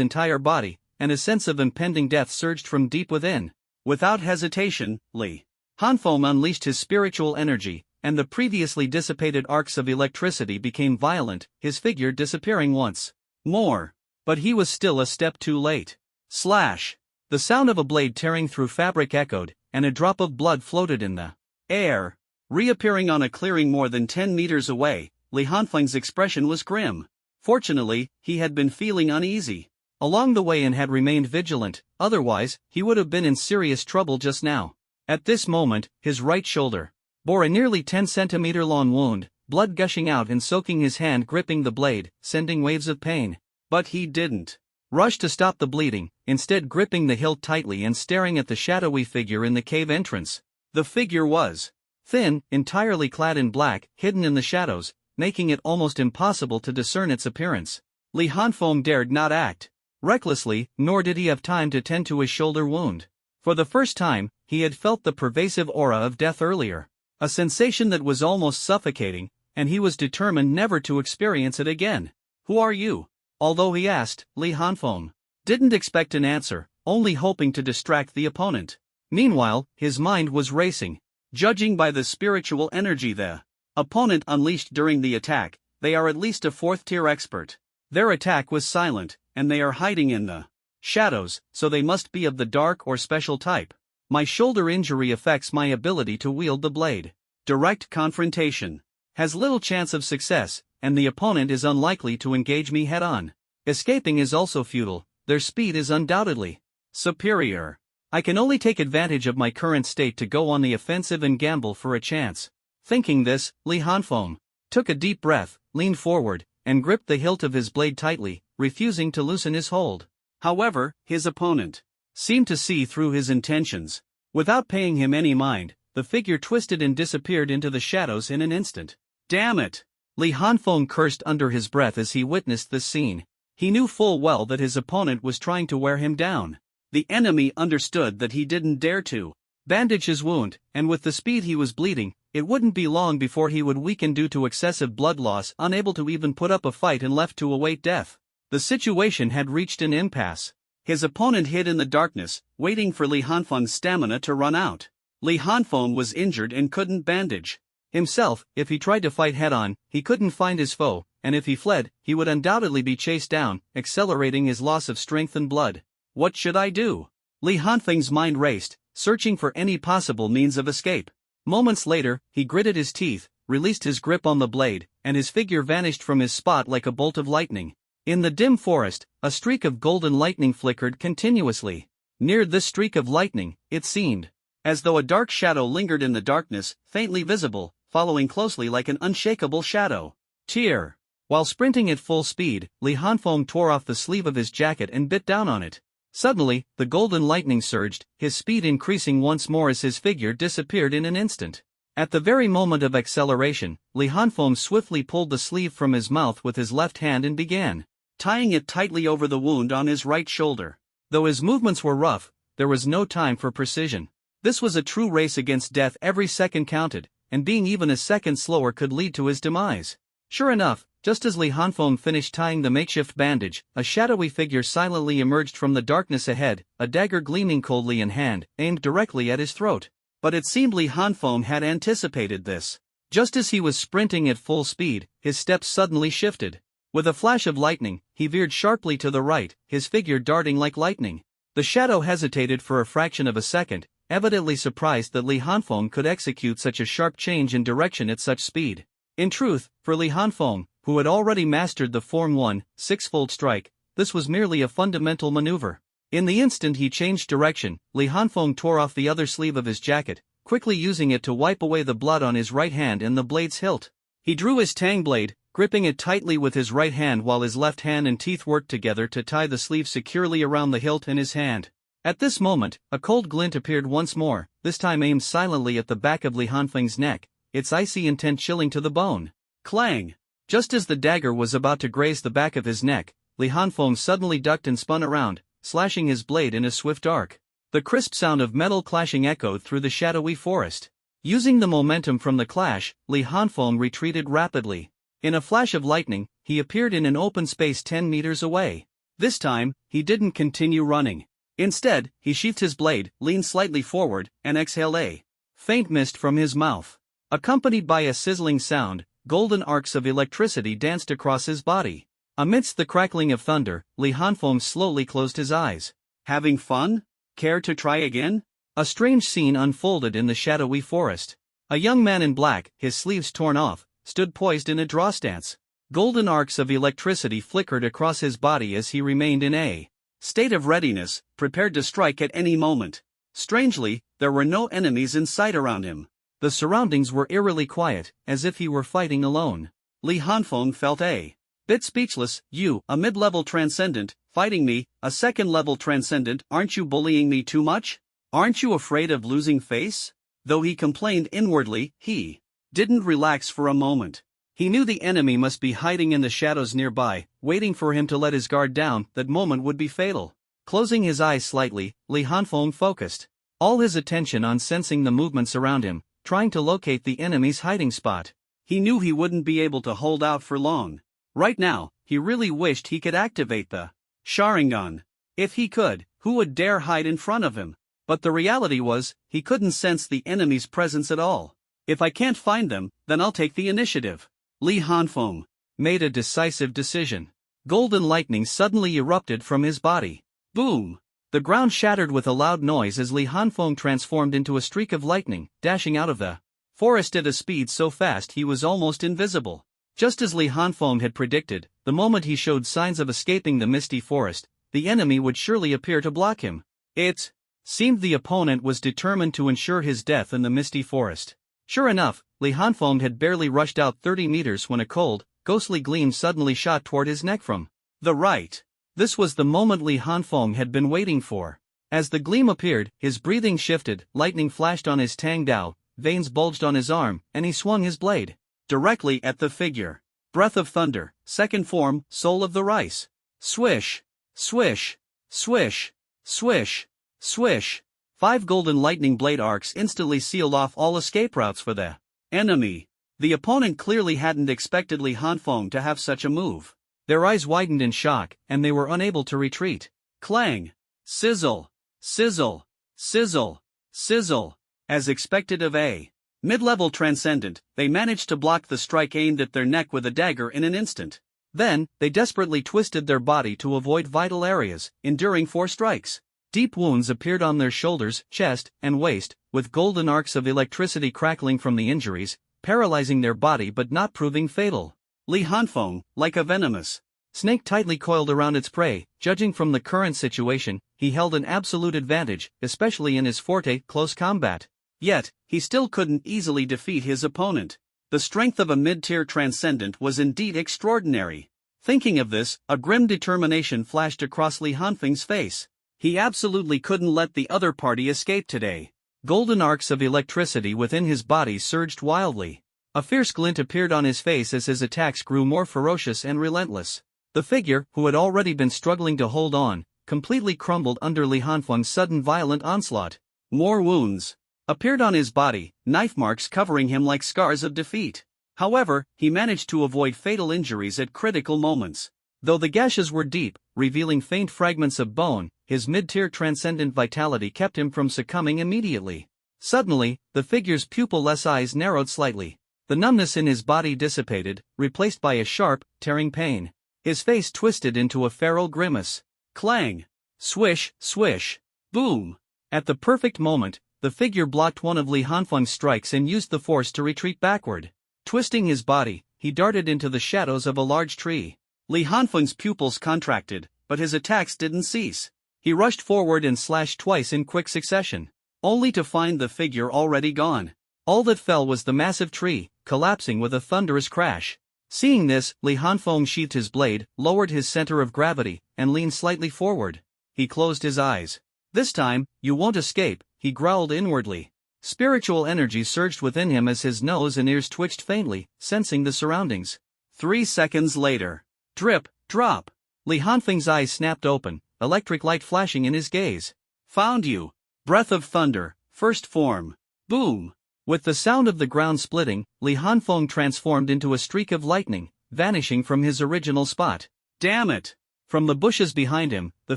entire body, and a sense of impending death surged from deep within. Without hesitation, Li Hanfeng unleashed his spiritual energy, and the previously dissipated arcs of electricity became violent, his figure disappearing once more. But he was still a step too late. Slash! The sound of a blade tearing through fabric echoed, and a drop of blood floated in the air. Reappearing on a clearing more than 10 meters away, Li Hanfeng's expression was grim. Fortunately, he had been feeling uneasy along the way and had remained vigilant, otherwise, he would have been in serious trouble just now. At this moment, his right shoulder bore a nearly 10-centimeter long wound, blood gushing out and soaking his hand gripping the blade, sending waves of pain. But he didn't rush to stop the bleeding, instead gripping the hilt tightly and staring at the shadowy figure in the cave entrance. The figure was thin, entirely clad in black, hidden in the shadows, making it almost impossible to discern its appearance. Li Hanfeng dared not act recklessly, nor did he have time to tend to his shoulder wound. For the first time, he had felt the pervasive aura of death earlier, a sensation that was almost suffocating, and he was determined never to experience it again. "Who are you?" Although he asked, Li Hanfeng didn't expect an answer, only hoping to distract the opponent. Meanwhile, his mind was racing. Judging by the spiritual energy the opponent unleashed during the attack, they are at least a 4th-tier expert. Their attack was silent, and they are hiding in the shadows, so they must be of the dark or special type. My shoulder injury affects my ability to wield the blade. Direct confrontation has little chance of success, and the opponent is unlikely to engage me head-on. Escaping is also futile, their speed is undoubtedly superior. I can only take advantage of my current state to go on the offensive and gamble for a chance. Thinking this, Li Hanfeng took a deep breath, leaned forward, and gripped the hilt of his blade tightly, refusing to loosen his hold. However, his opponent seemed to see through his intentions. Without paying him any mind, the figure twisted and disappeared into the shadows in an instant. Damn it! Li Hanfeng cursed under his breath as he witnessed this scene. He knew full well that his opponent was trying to wear him down. The enemy understood that he didn't dare to bandage his wound, and with the speed he was bleeding, it wouldn't be long before he would weaken due to excessive blood loss, unable to even put up a fight and left to await death. The situation had reached an impasse. His opponent hid in the darkness, waiting for Li Hanfeng's stamina to run out. Li Hanfeng was injured and couldn't bandage himself. If he tried to fight head-on, he couldn't find his foe, and if he fled, he would undoubtedly be chased down, accelerating his loss of strength and blood. What should I do? Li Hanfeng's mind raced, searching for any possible means of escape. Moments later, he gritted his teeth, released his grip on the blade, and his figure vanished from his spot like a bolt of lightning. In the dim forest, a streak of golden lightning flickered continuously. Near this streak of lightning, it seemed as though a dark shadow lingered in the darkness, faintly visible, following closely like an unshakable shadow. Tear. While sprinting at full speed, Li Hanfeng tore off the sleeve of his jacket and bit down on it. Suddenly, the golden lightning surged, his speed increasing once more as his figure disappeared in an instant. At the very moment of acceleration, Li Hanfeng swiftly pulled the sleeve from his mouth with his left hand and began tying it tightly over the wound on his right shoulder. Though his movements were rough, there was no time for precision. This was a true race against death. Every second counted, and being even a second slower could lead to his demise. Sure enough, just as Li Hanfeng finished tying the makeshift bandage, a shadowy figure silently emerged from the darkness ahead, a dagger gleaming coldly in hand, aimed directly at his throat. But it seemed Li Hanfeng had anticipated this. Just as he was sprinting at full speed, his steps suddenly shifted. With a flash of lightning, he veered sharply to the right, his figure darting like lightning. The shadow hesitated for a fraction of a second, evidently surprised that Li Hanfeng could execute such a sharp change in direction at such speed. In truth, for Li Hanfeng, who had already mastered the Form 1, six-fold strike, this was merely a fundamental maneuver. In the instant he changed direction, Li Hanfeng tore off the other sleeve of his jacket, quickly using it to wipe away the blood on his right hand and the blade's hilt. He drew his tang blade, gripping it tightly with his right hand while his left hand and teeth worked together to tie the sleeve securely around the hilt in his hand. At this moment, a cold glint appeared once more, this time aimed silently at the back of Li Hanfeng's neck, its icy intent chilling to the bone. Clang! Just as the dagger was about to graze the back of his neck, Li Hanfeng suddenly ducked and spun around, slashing his blade in a swift arc. The crisp sound of metal clashing echoed through the shadowy forest. Using the momentum from the clash, Li Hanfeng retreated rapidly. In a flash of lightning, he appeared in an open space 10 meters away. This time, he didn't continue running. Instead, he sheathed his blade, leaned slightly forward, and exhaled a faint mist from his mouth. Accompanied by a sizzling sound, golden arcs of electricity danced across his body. Amidst the crackling of thunder, Li Hanfeng slowly closed his eyes. Having fun? Care to try again? A strange scene unfolded in the shadowy forest. A young man in black, his sleeves torn off, stood poised in a draw stance. Golden arcs of electricity flickered across his body as he remained in a state of readiness, prepared to strike at any moment. Strangely, there were no enemies in sight around him. The surroundings were eerily quiet, as if he were fighting alone. Li Hanfeng felt a bit speechless. You, a mid-level transcendent, fighting me, a second-level transcendent, aren't you bullying me too much? Aren't you afraid of losing face? Though he complained inwardly, he didn't relax for a moment. He knew the enemy must be hiding in the shadows nearby, waiting for him to let his guard down. That moment would be fatal. Closing his eyes slightly, Li Hanfeng focused all his attention on sensing the movements around him, trying to locate the enemy's hiding spot. He knew he wouldn't be able to hold out for long. Right now, he really wished he could activate the Sharingan. If he could, who would dare hide in front of him? But the reality was, he couldn't sense the enemy's presence at all. If I can't find them, then I'll take the initiative. Li Hanfeng made a decisive decision. Golden lightning suddenly erupted from his body. Boom! The ground shattered with a loud noise as Li Hanfeng transformed into a streak of lightning, dashing out of the forest at a speed so fast he was almost invisible. Just as Li Hanfeng had predicted, the moment he showed signs of escaping the misty forest, the enemy would surely appear to block him. It seemed the opponent was determined to ensure his death in the misty forest. Sure enough, Li Hanfeng had barely rushed out 30 meters when a cold, ghostly gleam suddenly shot toward his neck from the right. This was the moment Li Hanfeng had been waiting for. As the gleam appeared, his breathing shifted, lightning flashed on his Tang Dao, veins bulged on his arm, and he swung his blade directly at the figure. Breath of thunder, second form, soul of the rice. Swish, swish, swish, swish, swish. 5 golden lightning blade arcs instantly sealed off all escape routes for the enemy. The opponent clearly hadn't expected Li Hanfeng to have such a move. Their eyes widened in shock, and they were unable to retreat. Clang! Sizzle! Sizzle! Sizzle! Sizzle! As expected of a mid-level transcendent, they managed to block the strike aimed at their neck with a dagger in an instant. Then, they desperately twisted their body to avoid vital areas, enduring 4 strikes. Deep wounds appeared on their shoulders, chest, and waist, with golden arcs of electricity crackling from the injuries, paralyzing their body but not proving fatal. Li Hanfeng, like a venomous snake tightly coiled around its prey, judging from the current situation, he held an absolute advantage, especially in his forte, close combat. Yet, he still couldn't easily defeat his opponent. The strength of a mid-tier transcendent was indeed extraordinary. Thinking of this, a grim determination flashed across Li Hanfeng's face. He absolutely couldn't let the other party escape today. Golden arcs of electricity within his body surged wildly. A fierce glint appeared on his face as his attacks grew more ferocious and relentless. The figure, who had already been struggling to hold on, completely crumbled under Li Hanfeng's sudden violent onslaught. More wounds appeared on his body, knife marks covering him like scars of defeat. However, he managed to avoid fatal injuries at critical moments. Though the gashes were deep, revealing faint fragments of bone, his mid-tier transcendent vitality kept him from succumbing immediately. Suddenly, the figure's pupil-less eyes narrowed slightly. The numbness in his body dissipated, replaced by a sharp, tearing pain. His face twisted into a feral grimace. Clang! Swish, swish! Boom! At the perfect moment, the figure blocked one of Li Hanfeng's strikes and used the force to retreat backward. Twisting his body, he darted into the shadows of a large tree. Li Hanfeng's pupils contracted, but his attacks didn't cease. He rushed forward and slashed twice in quick succession, only to find the figure already gone. All that fell was the massive tree, collapsing with a thunderous crash. Seeing this, Li Hanfeng sheathed his blade, lowered his center of gravity, and leaned slightly forward. He closed his eyes. This time, you won't escape, he growled inwardly. Spiritual energy surged within him as his nose and ears twitched faintly, sensing the surroundings. 3 seconds later. Drip, drop. Li Hanfeng's eyes snapped open, electric light flashing in his gaze. Found you. Breath of thunder, first form. Boom. With the sound of the ground splitting, Li Hanfeng transformed into a streak of lightning, vanishing from his original spot. Damn it! From the bushes behind him, the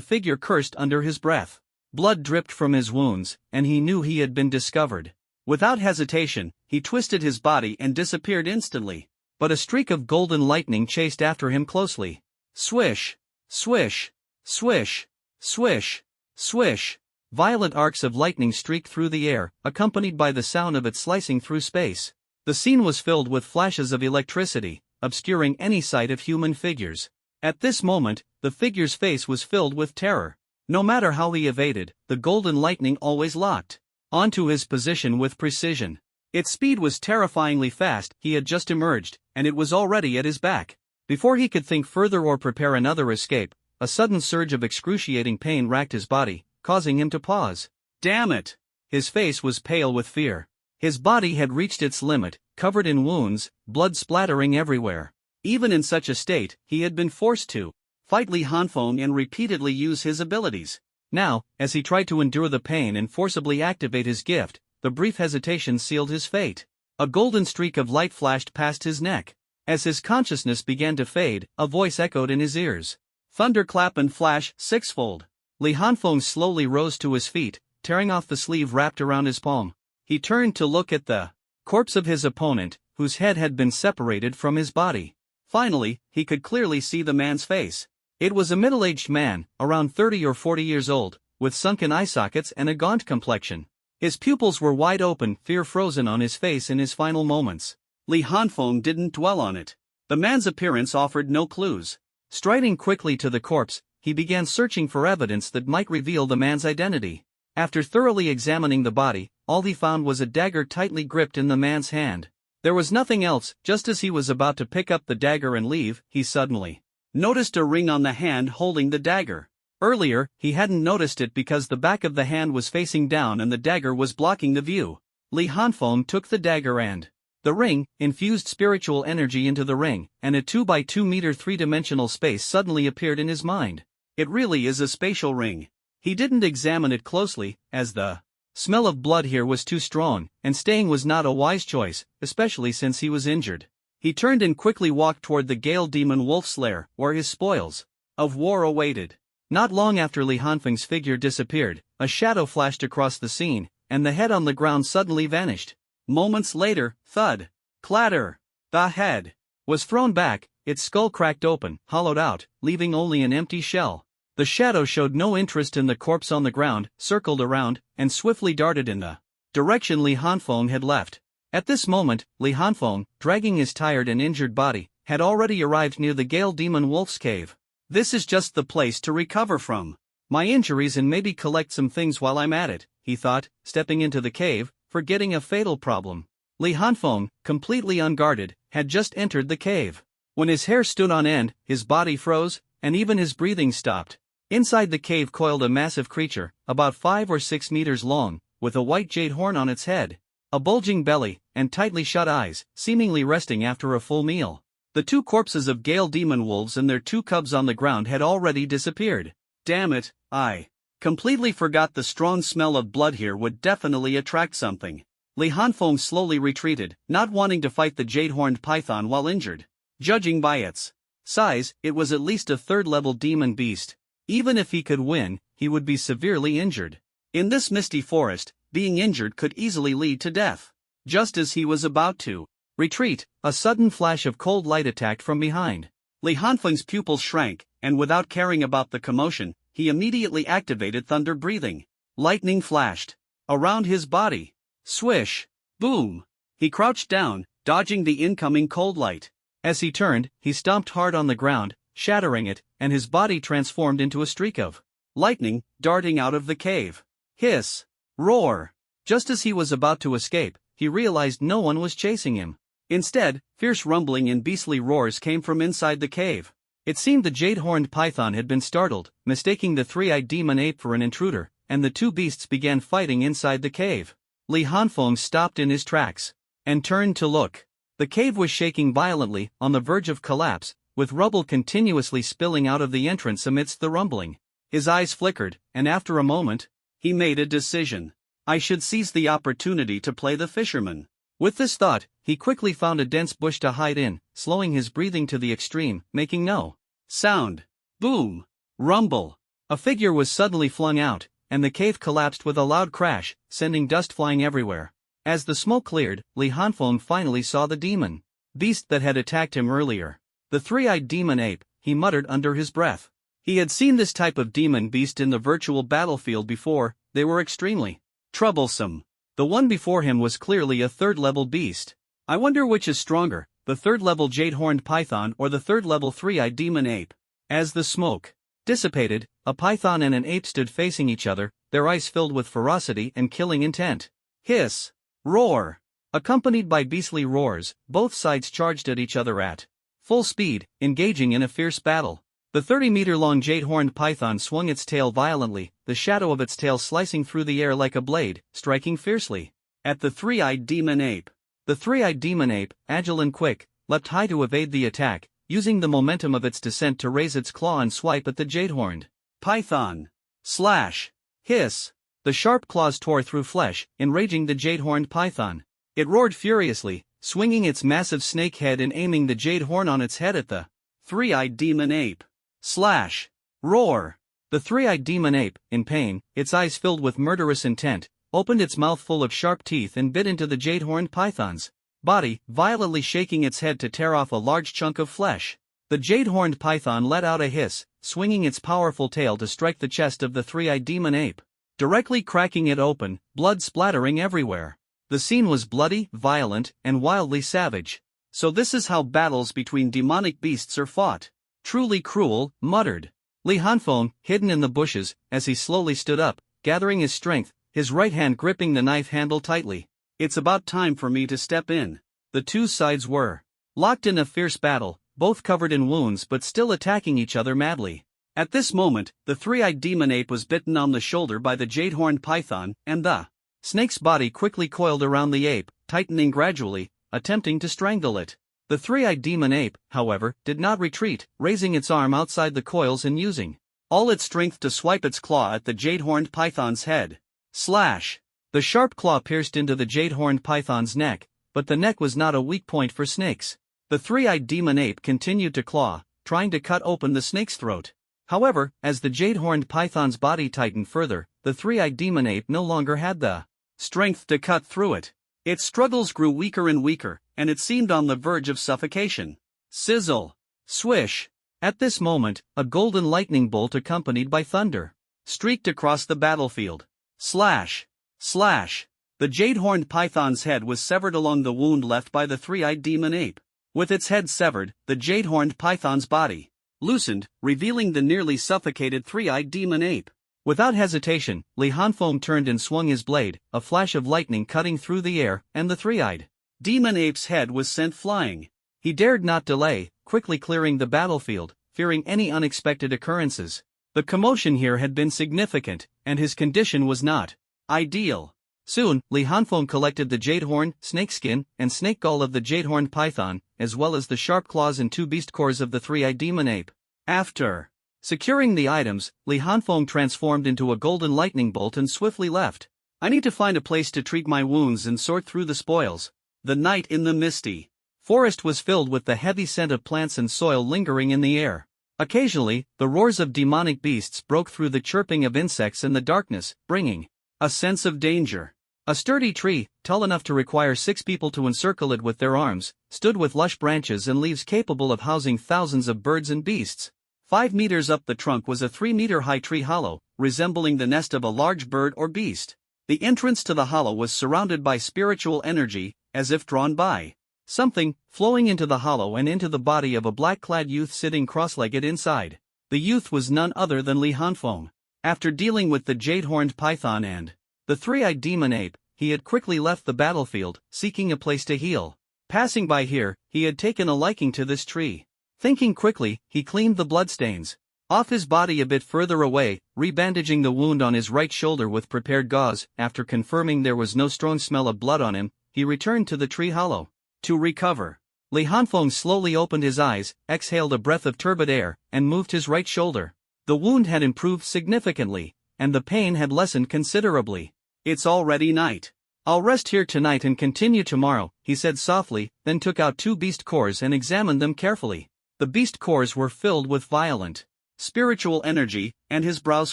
figure cursed under his breath. Blood dripped from his wounds, and he knew he had been discovered. Without hesitation, he twisted his body and disappeared instantly. But a streak of golden lightning chased after him closely. Swish! Swish! Swish! Swish! Swish! Violent arcs of lightning streaked through the air, accompanied by the sound of it slicing through space. The scene was filled with flashes of electricity, obscuring any sight of human figures. At this moment, the figure's face was filled with terror. No matter how he evaded, the golden lightning always locked onto his position with precision. Its speed was terrifyingly fast. He had just emerged, and it was already at his back. Before he could think further or prepare another escape, a sudden surge of excruciating pain racked his body, causing him to pause. Damn it! His face was pale with fear. His body had reached its limit, covered in wounds, blood splattering everywhere. Even in such a state, he had been forced to fight Li Hanfeng and repeatedly use his abilities. Now, as he tried to endure the pain and forcibly activate his gift, the brief hesitation sealed his fate. A golden streak of light flashed past his neck. As his consciousness began to fade, a voice echoed in his ears. Thunderclap and flash, sixfold. Li Hanfeng slowly rose to his feet, tearing off the sleeve wrapped around his palm. He turned to look at the corpse of his opponent, whose head had been separated from his body. Finally, he could clearly see the man's face. It was a middle-aged man, around 30 or 40 years old, with sunken eye sockets and a gaunt complexion. His pupils were wide open, fear frozen on his face in his final moments. Li Hanfeng didn't dwell on it. The man's appearance offered no clues. Striding quickly to the corpse, he began searching for evidence that might reveal the man's identity. After thoroughly examining the body, all he found was a dagger tightly gripped in the man's hand. There was nothing else. Just as he was about to pick up the dagger and leave, he suddenly noticed a ring on the hand holding the dagger. Earlier, he hadn't noticed it because the back of the hand was facing down and the dagger was blocking the view. Li Hanfeng took the dagger and the ring, infused spiritual energy into the ring, and a 2 by 2 meter three-dimensional space suddenly appeared in his mind. It really is a spatial ring. He didn't examine it closely, as the smell of blood here was too strong, and staying was not a wise choice, especially since he was injured. He turned and quickly walked toward the Gale Demon Wolf's lair, where his spoils of war awaited. Not long after Li Hanfeng's figure disappeared, a shadow flashed across the scene, and the head on the ground suddenly vanished. Moments later, thud, clatter, the head was thrown back, its skull cracked open, hollowed out, leaving only an empty shell. The shadow showed no interest in the corpse on the ground, circled around, and swiftly darted in the direction Li Hanfeng had left. At this moment, Li Hanfeng, dragging his tired and injured body, had already arrived near the Gale Demon Wolf's cave. This is just the place to recover from my injuries and maybe collect some things while I'm at it, he thought, stepping into the cave, forgetting a fatal problem. Li Hanfeng, completely unguarded, had just entered the cave. When his hair stood on end, his body froze, and even his breathing stopped. Inside the cave coiled a massive creature, about 5 or 6 meters long, with a white jade horn on its head, a bulging belly, and tightly shut eyes, seemingly resting after a full meal. The 2 corpses of Gale Demon Wolves and their 2 cubs on the ground had already disappeared. Damn it, I completely forgot the strong smell of blood here would definitely attract something. Li Hanfeng slowly retreated, not wanting to fight the jade-horned python while injured. Judging by its size, it was at least a 3rd-level demon beast. Even if he could win, he would be severely injured. In this misty forest, being injured could easily lead to death. Just as he was about to retreat, a sudden flash of cold light attacked from behind. Li Hanfeng's pupils shrank, and without caring about the commotion, he immediately activated thunder breathing. Lightning flashed around his body. Swish! Boom! He crouched down, dodging the incoming cold light. As he turned, he stomped hard on the ground, shattering it, and his body transformed into a streak of lightning, darting out of the cave. Hiss! Roar! Just as he was about to escape, he realized no one was chasing him. Instead, fierce rumbling and beastly roars came from inside the cave. It seemed the jade-horned python had been startled, mistaking the 3-eyed demon ape for an intruder, and the 2 beasts began fighting inside the cave. Li Hanfeng stopped in his tracks and turned to look. The cave was shaking violently, on the verge of collapse, with rubble continuously spilling out of the entrance amidst the rumbling. His eyes flickered, and after a moment, he made a decision. I should seize the opportunity to play the fisherman. With this thought, he quickly found a dense bush to hide in, slowing his breathing to the extreme, making no sound. Boom! Rumble! A figure was suddenly flung out, and the cave collapsed with a loud crash, sending dust flying everywhere. As the smoke cleared, Li Hanfeng finally saw the demon beast that had attacked him earlier. The 3-eyed demon ape, he muttered under his breath. He had seen this type of demon beast in the virtual battlefield before. They were extremely troublesome. The one before him was clearly a 3rd-level beast. I wonder which is stronger, the 3rd-level jade-horned python or the 3rd-level 3-eyed demon ape. As the smoke dissipated, a python and an ape stood facing each other, their eyes filled with ferocity and killing intent. Hiss! Roar! Accompanied by beastly roars, both sides charged at each other at full speed, engaging in a fierce battle. The 30-meter-long jade-horned python swung its tail violently, the shadow of its tail slicing through the air like a blade, striking fiercely at the 3-eyed demon ape. The 3-eyed demon ape, agile and quick, leapt high to evade the attack, using the momentum of its descent to raise its claw and swipe at the jade-horned python. Slash! Hiss! The sharp claws tore through flesh, enraging the jade-horned python. It roared furiously, swinging its massive snake head and aiming the jade horn on its head at the 3-eyed demon ape. Slash! Roar! The 3-eyed demon ape, in pain, its eyes filled with murderous intent, opened its mouth full of sharp teeth and bit into the jade-horned python's body, violently shaking its head to tear off a large chunk of flesh. The jade-horned python let out a hiss, swinging its powerful tail to strike the chest of the 3-eyed demon ape, directly cracking it open, blood splattering everywhere. The scene was bloody, violent, and wildly savage. So this is how battles between demonic beasts are fought. Truly cruel, muttered Li Hanfeng, hidden in the bushes. As he slowly stood up, gathering his strength, his right hand gripping the knife handle tightly. It's about time for me to step in. The two sides were locked in a fierce battle, both covered in wounds but still attacking each other madly. At this moment, the three-eyed demon ape was bitten on the shoulder by the jade-horned python, and the snake's body quickly coiled around the ape, tightening gradually, attempting to strangle it. The three-eyed demon ape, however, did not retreat, raising its arm outside the coils and using all its strength to swipe its claw at the jade-horned python's head. Slash! The sharp claw pierced into the jade-horned python's neck, but the neck was not a weak point for snakes. The three-eyed demon ape continued to claw, trying to cut open the snake's throat. However, as the jade-horned python's body tightened further, the three-eyed demon ape no longer had the strength to cut through it. Its struggles grew weaker and weaker, and it seemed on the verge of suffocation. Sizzle! Swish! At this moment, a golden lightning bolt accompanied by thunder streaked across the battlefield. Slash! Slash! The jade-horned python's head was severed along the wound left by the three-eyed demon ape. With its head severed, the jade-horned python's body loosened, revealing the nearly suffocated three-eyed demon ape. Without hesitation, Li Hanfeng turned and swung his blade, a flash of lightning cutting through the air, and the three-eyed demon ape's head was sent flying. He dared not delay, quickly clearing the battlefield, fearing any unexpected occurrences. The commotion here had been significant, and his condition was not ideal. Soon, Li Hanfeng collected the jade horn, snake skin, and snake gall of the jade-horned python, as well as the sharp claws and two beast cores of the three-eyed demon ape. After securing the items, Li Hanfeng transformed into a golden lightning bolt and swiftly left. I need to find a place to treat my wounds and sort through the spoils. The night in the misty forest was filled with the heavy scent of plants and soil lingering in the air. Occasionally, the roars of demonic beasts broke through the chirping of insects in the darkness, bringing a sense of danger. A sturdy tree, tall enough to require 6 people to encircle it with their arms, stood with lush branches and leaves capable of housing thousands of birds and beasts. 5 meters up the trunk was a 3-meter-high tree hollow, resembling the nest of a large bird or beast. The entrance to the hollow was surrounded by spiritual energy, as if drawn by something, flowing into the hollow and into the body of a black-clad youth sitting cross-legged inside. The youth was none other than Li Hanfeng. After dealing with the jade-horned python and the three-eyed demon ape, he had quickly left the battlefield, seeking a place to heal. Passing by here, he had taken a liking to this tree. Thinking quickly, he cleaned the bloodstains off his body a bit further away, rebandaging the wound on his right shoulder with prepared gauze. After confirming there was no strong smell of blood on him, he returned to the tree hollow. To recover, Li Hanfeng slowly opened his eyes, exhaled a breath of turbid air, and moved his right shoulder. The wound had improved significantly, and the pain had lessened considerably. It's already night. I'll rest here tonight and continue tomorrow, he said softly, then took out 2 beast cores and examined them carefully. The beast cores were filled with violent spiritual energy, and his brows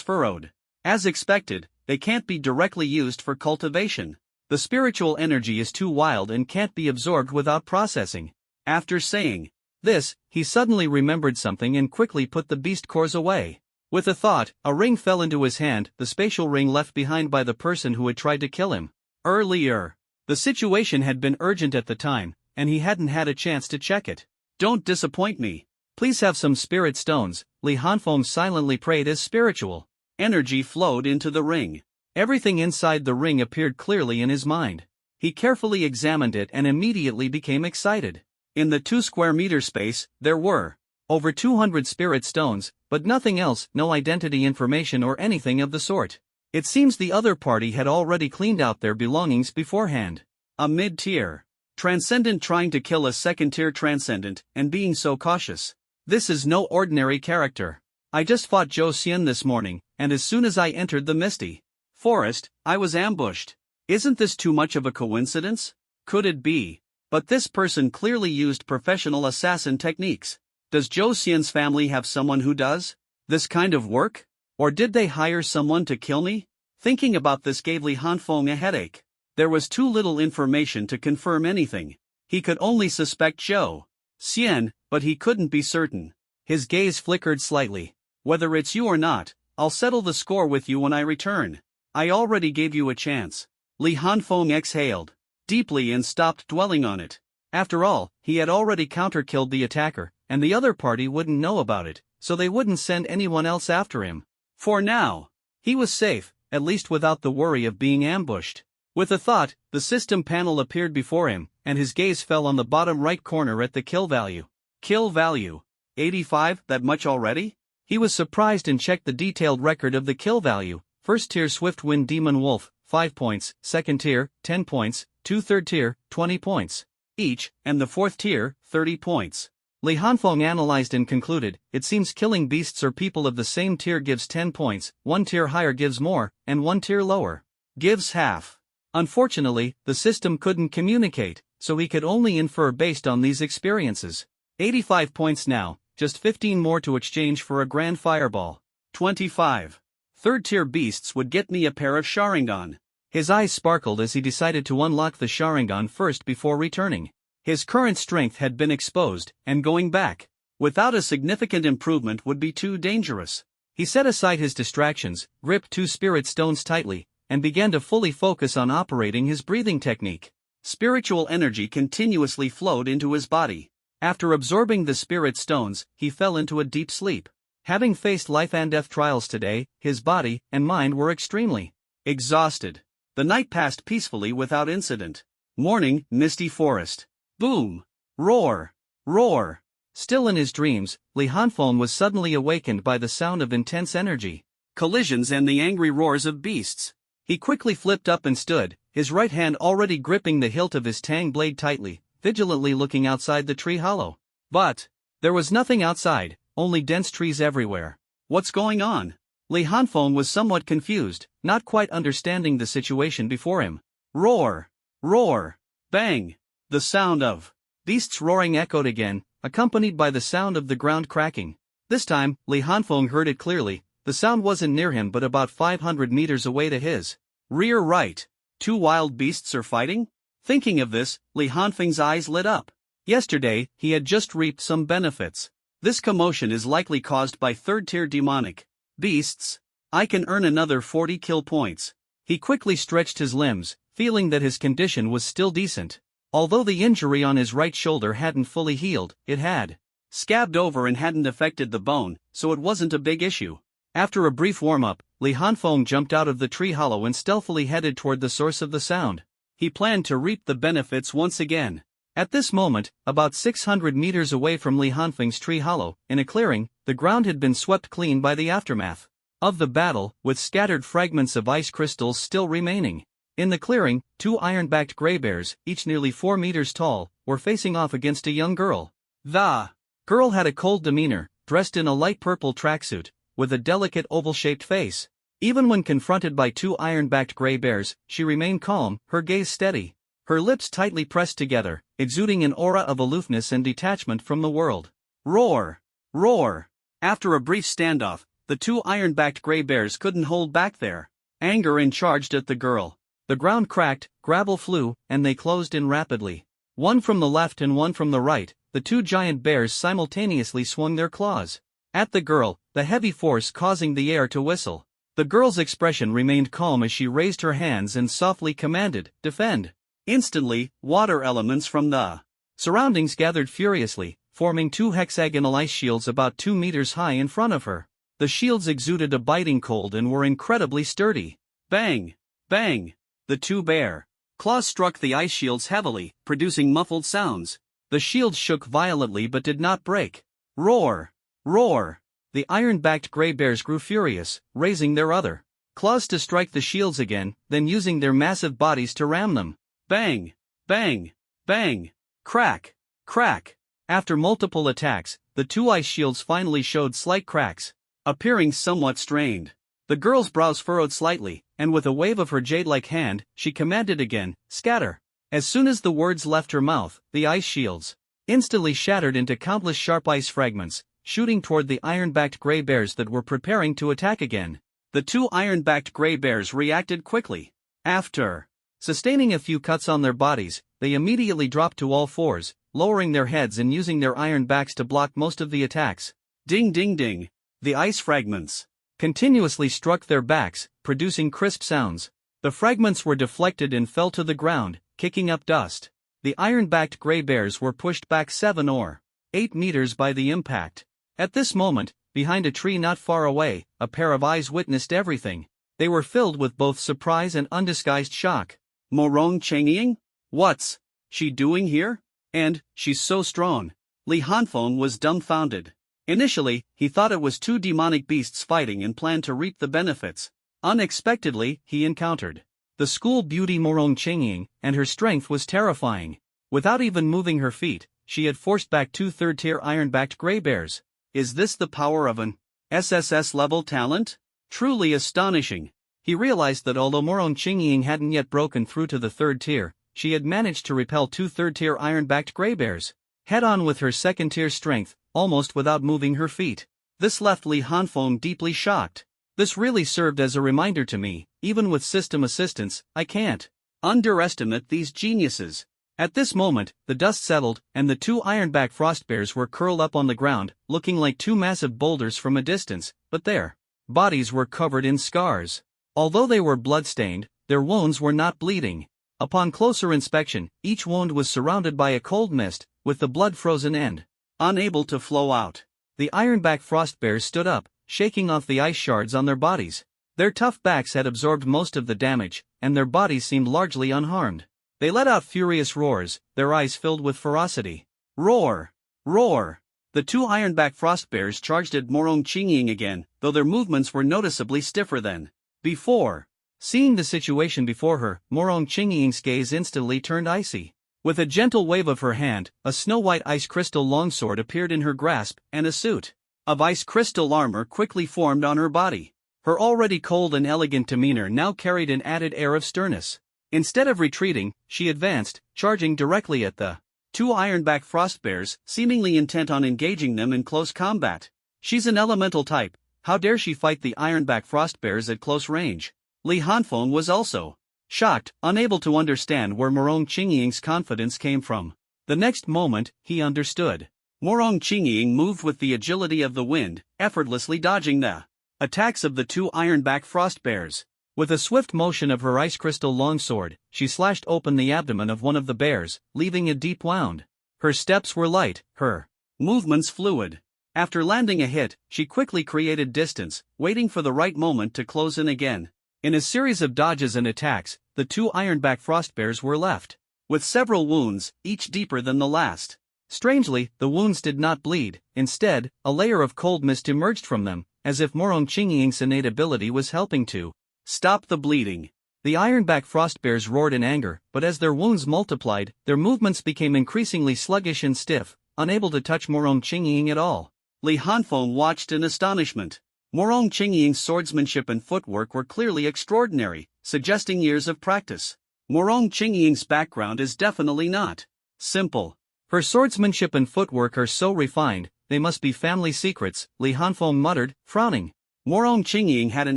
furrowed. As expected, they can't be directly used for cultivation. The spiritual energy is too wild and can't be absorbed without processing. After saying this, he suddenly remembered something and quickly put the beast cores away. With a thought, a ring fell into his hand, the spatial ring left behind by the person who had tried to kill him earlier. The situation had been urgent at the time, and he hadn't had a chance to check it. Don't disappoint me. Please have some spirit stones, Li Hanfeng silently prayed as spiritual energy flowed into the ring. Everything inside the ring appeared clearly in his mind. He carefully examined it and immediately became excited. In the 2 square meter space, there were over 200 spirit stones, but nothing else, no identity information or anything of the sort. It seems the other party had already cleaned out their belongings beforehand. A mid-tier transcendent trying to kill a second-tier transcendent, and being so cautious. This is no ordinary character. I just fought Zhou Xian this morning, and as soon as I entered the misty forest, I was ambushed. Isn't this too much of a coincidence? Could it be? But this person clearly used professional assassin techniques. Does Zhou Xian's family have someone who does this kind of work? Or did they hire someone to kill me? Thinking about this gave Li Hanfeng a headache. There was too little information to confirm anything. He could only suspect Zhou Xian, but he couldn't be certain. His gaze flickered slightly. Whether it's you or not, I'll settle the score with you when I return. I already gave you a chance. Li Hanfeng exhaled deeply and stopped dwelling on it. After all, he had already counter-killed the attacker, and the other party wouldn't know about it, so they wouldn't send anyone else after him. For now, he was safe, at least without the worry of being ambushed. With a thought, the system panel appeared before him, and his gaze fell on the bottom right corner at the kill value. Kill value. 85, that much already? He was surprised and checked the detailed record of the kill value. First tier Swiftwind Demon Wolf, 5 points, second tier, 10 points, 2 third tier, 20 points each, and the fourth tier, 30 points. Li Hanfeng analyzed and concluded, it seems killing beasts or people of the same tier gives 10 points, one tier higher gives more, and one tier lower gives half. Unfortunately, the system couldn't communicate, so he could only infer based on these experiences. 85 points now, just 15 more to exchange for a grand fireball. 25. Third tier beasts would get me a pair of Sharingan. His eyes sparkled as he decided to unlock the Sharingan first before returning. His current strength had been exposed, and going back without a significant improvement would be too dangerous. He set aside his distractions, gripped 2 spirit stones tightly, and began to fully focus on operating his breathing technique. Spiritual energy continuously flowed into his body. After absorbing the spirit stones, he fell into a deep sleep. Having faced life and death trials today, his body and mind were extremely exhausted. The night passed peacefully without incident. Morning, misty forest. Boom! Roar! Roar! Still in his dreams, Li Hanfeng was suddenly awakened by the sound of intense energy. Collisions and the angry roars of beasts. He quickly flipped up and stood, his right hand already gripping the hilt of his tang blade tightly, vigilantly looking outside the tree hollow. But there was nothing outside, only dense trees everywhere. What's going on? Li Hanfeng was somewhat confused, not quite understanding the situation before him. Roar! Roar! Bang! The sound of beasts roaring echoed again, accompanied by the sound of the ground cracking. This time, Li Hanfeng heard it clearly. The sound wasn't near him but about 500 meters away to his rear right. 2 wild beasts are fighting? Thinking of this, Li Hanfeng's eyes lit up. Yesterday, he had just reaped some benefits. This commotion is likely caused by third-tier demonic beasts. I can earn another 40 kill points. He quickly stretched his limbs, feeling that his condition was still decent. Although the injury on his right shoulder hadn't fully healed, it had scabbed over and hadn't affected the bone, so it wasn't a big issue. After a brief warm-up, Li Hanfeng jumped out of the tree hollow and stealthily headed toward the source of the sound. He planned to reap the benefits once again. At this moment, about 600 meters away from Li Hanfeng's tree hollow, in a clearing, the ground had been swept clean by the aftermath of the battle, with scattered fragments of ice crystals still remaining. In the clearing, 2 iron-backed gray bears, each nearly 4 meters tall, were facing off against a young girl. The girl had a cold demeanor, dressed in a light purple tracksuit, with a delicate oval-shaped face. Even when confronted by 2 iron-backed gray bears, she remained calm, her gaze steady. Her lips tightly pressed together, exuding an aura of aloofness and detachment from the world. Roar! Roar! After a brief standoff, the 2 iron-backed gray bears couldn't hold back their anger and charged at the girl. The ground cracked, gravel flew, and they closed in rapidly. One from the left and one from the right, the 2 giant bears simultaneously swung their claws at the girl, the heavy force causing the air to whistle. The girl's expression remained calm as she raised her hands and softly commanded, "Defend!" Instantly, water elements from the surroundings gathered furiously, forming 2 hexagonal ice shields about 2 meters high in front of her. The shields exuded a biting cold and were incredibly sturdy. Bang! Bang! The 2 bear claws struck the ice shields heavily, producing muffled sounds. The shields shook violently but did not break. Roar! Roar! The iron-backed gray bears grew furious, raising their other claws to strike the shields again, then using their massive bodies to ram them. Bang! Bang! Bang! Crack! Crack! After multiple attacks, the 2 ice shields finally showed slight cracks, appearing somewhat strained. The girl's brows furrowed slightly, and with a wave of her jade-like hand, she commanded again, "Scatter!" As soon as the words left her mouth, the ice shields instantly shattered into countless sharp ice fragments, shooting toward the iron-backed gray bears that were preparing to attack again. The 2 iron-backed gray bears reacted quickly. After sustaining a few cuts on their bodies, they immediately dropped to all fours, lowering their heads and using their iron backs to block most of the attacks. Ding ding ding! The ice fragments continuously struck their backs, producing crisp sounds. The fragments were deflected and fell to the ground, kicking up dust. The iron-backed gray bears were pushed back 7 or 8 meters by the impact. At this moment, behind a tree not far away, a pair of eyes witnessed everything. They were filled with both surprise and undisguised shock. Morong Chengying? What's she doing here? And she's so strong. Li Hanfeng was dumbfounded. Initially, he thought it was two demonic beasts fighting and planned to reap the benefits. Unexpectedly, he encountered the school beauty Morong Chengying, and her strength was terrifying. Without even moving her feet, she had forced back two third-tier iron-backed gray bears. Is this the power of an SSS-level talent? Truly astonishing. He realized that although Morong Chengying hadn't yet broken through to the third tier, she had managed to repel two third-tier iron-backed gray bears head-on with her second-tier strength, almost without moving her feet. This left Li Hanfeng deeply shocked. This really served as a reminder to me, even with system assistance, I can't underestimate these geniuses. At this moment, the dust settled, and the two ironback frost bears were curled up on the ground, looking like two massive boulders from a distance, but their bodies were covered in scars. Although they were blood-stained, their wounds were not bleeding. Upon closer inspection, each wound was surrounded by a cold mist, with the blood frozen and unable to flow out. The ironback frost bears stood up, shaking off the ice shards on their bodies. Their tough backs had absorbed most of the damage, and their bodies seemed largely unharmed. They let out furious roars, their eyes filled with ferocity. Roar! Roar! The two ironback frost bears charged at Morong Chengying again, though their movements were noticeably stiffer than before. Seeing the situation before her, Morong Chengying's gaze instantly turned icy. With a gentle wave of her hand, a snow-white ice crystal longsword appeared in her grasp, and a suit of ice crystal armor quickly formed on her body. Her already cold and elegant demeanor now carried an added air of sternness. Instead of retreating, she advanced, charging directly at the two ironback frost bears, seemingly intent on engaging them in close combat. She's an elemental type, how dare she fight the ironback frost bears at close range? Li Hanfeng was also shocked, unable to understand where Morong Chengying's confidence came from. The next moment, he understood. Morong Chengying moved with the agility of the wind, effortlessly dodging the attacks of the two ironback frost bears. With a swift motion of her ice crystal longsword, she slashed open the abdomen of one of the bears, leaving a deep wound. Her steps were light, her movements fluid. After landing a hit, she quickly created distance, waiting for the right moment to close in again. In a series of dodges and attacks, the two ironback frost bears were left with several wounds, each deeper than the last. Strangely, the wounds did not bleed. Instead, a layer of cold mist emerged from them, as if Morong Chengying's innate ability was helping to stop the bleeding. The ironback frost bears roared in anger, but as their wounds multiplied, their movements became increasingly sluggish and stiff, unable to touch Morong Chengying at all. Li Hanfeng watched in astonishment. Morong Chengying's swordsmanship and footwork were clearly extraordinary, suggesting years of practice. Morong Chengying's background is definitely not simple. Her swordsmanship and footwork are so refined, they must be family secrets, Li Hanfeng muttered, frowning. Morong Chengying had an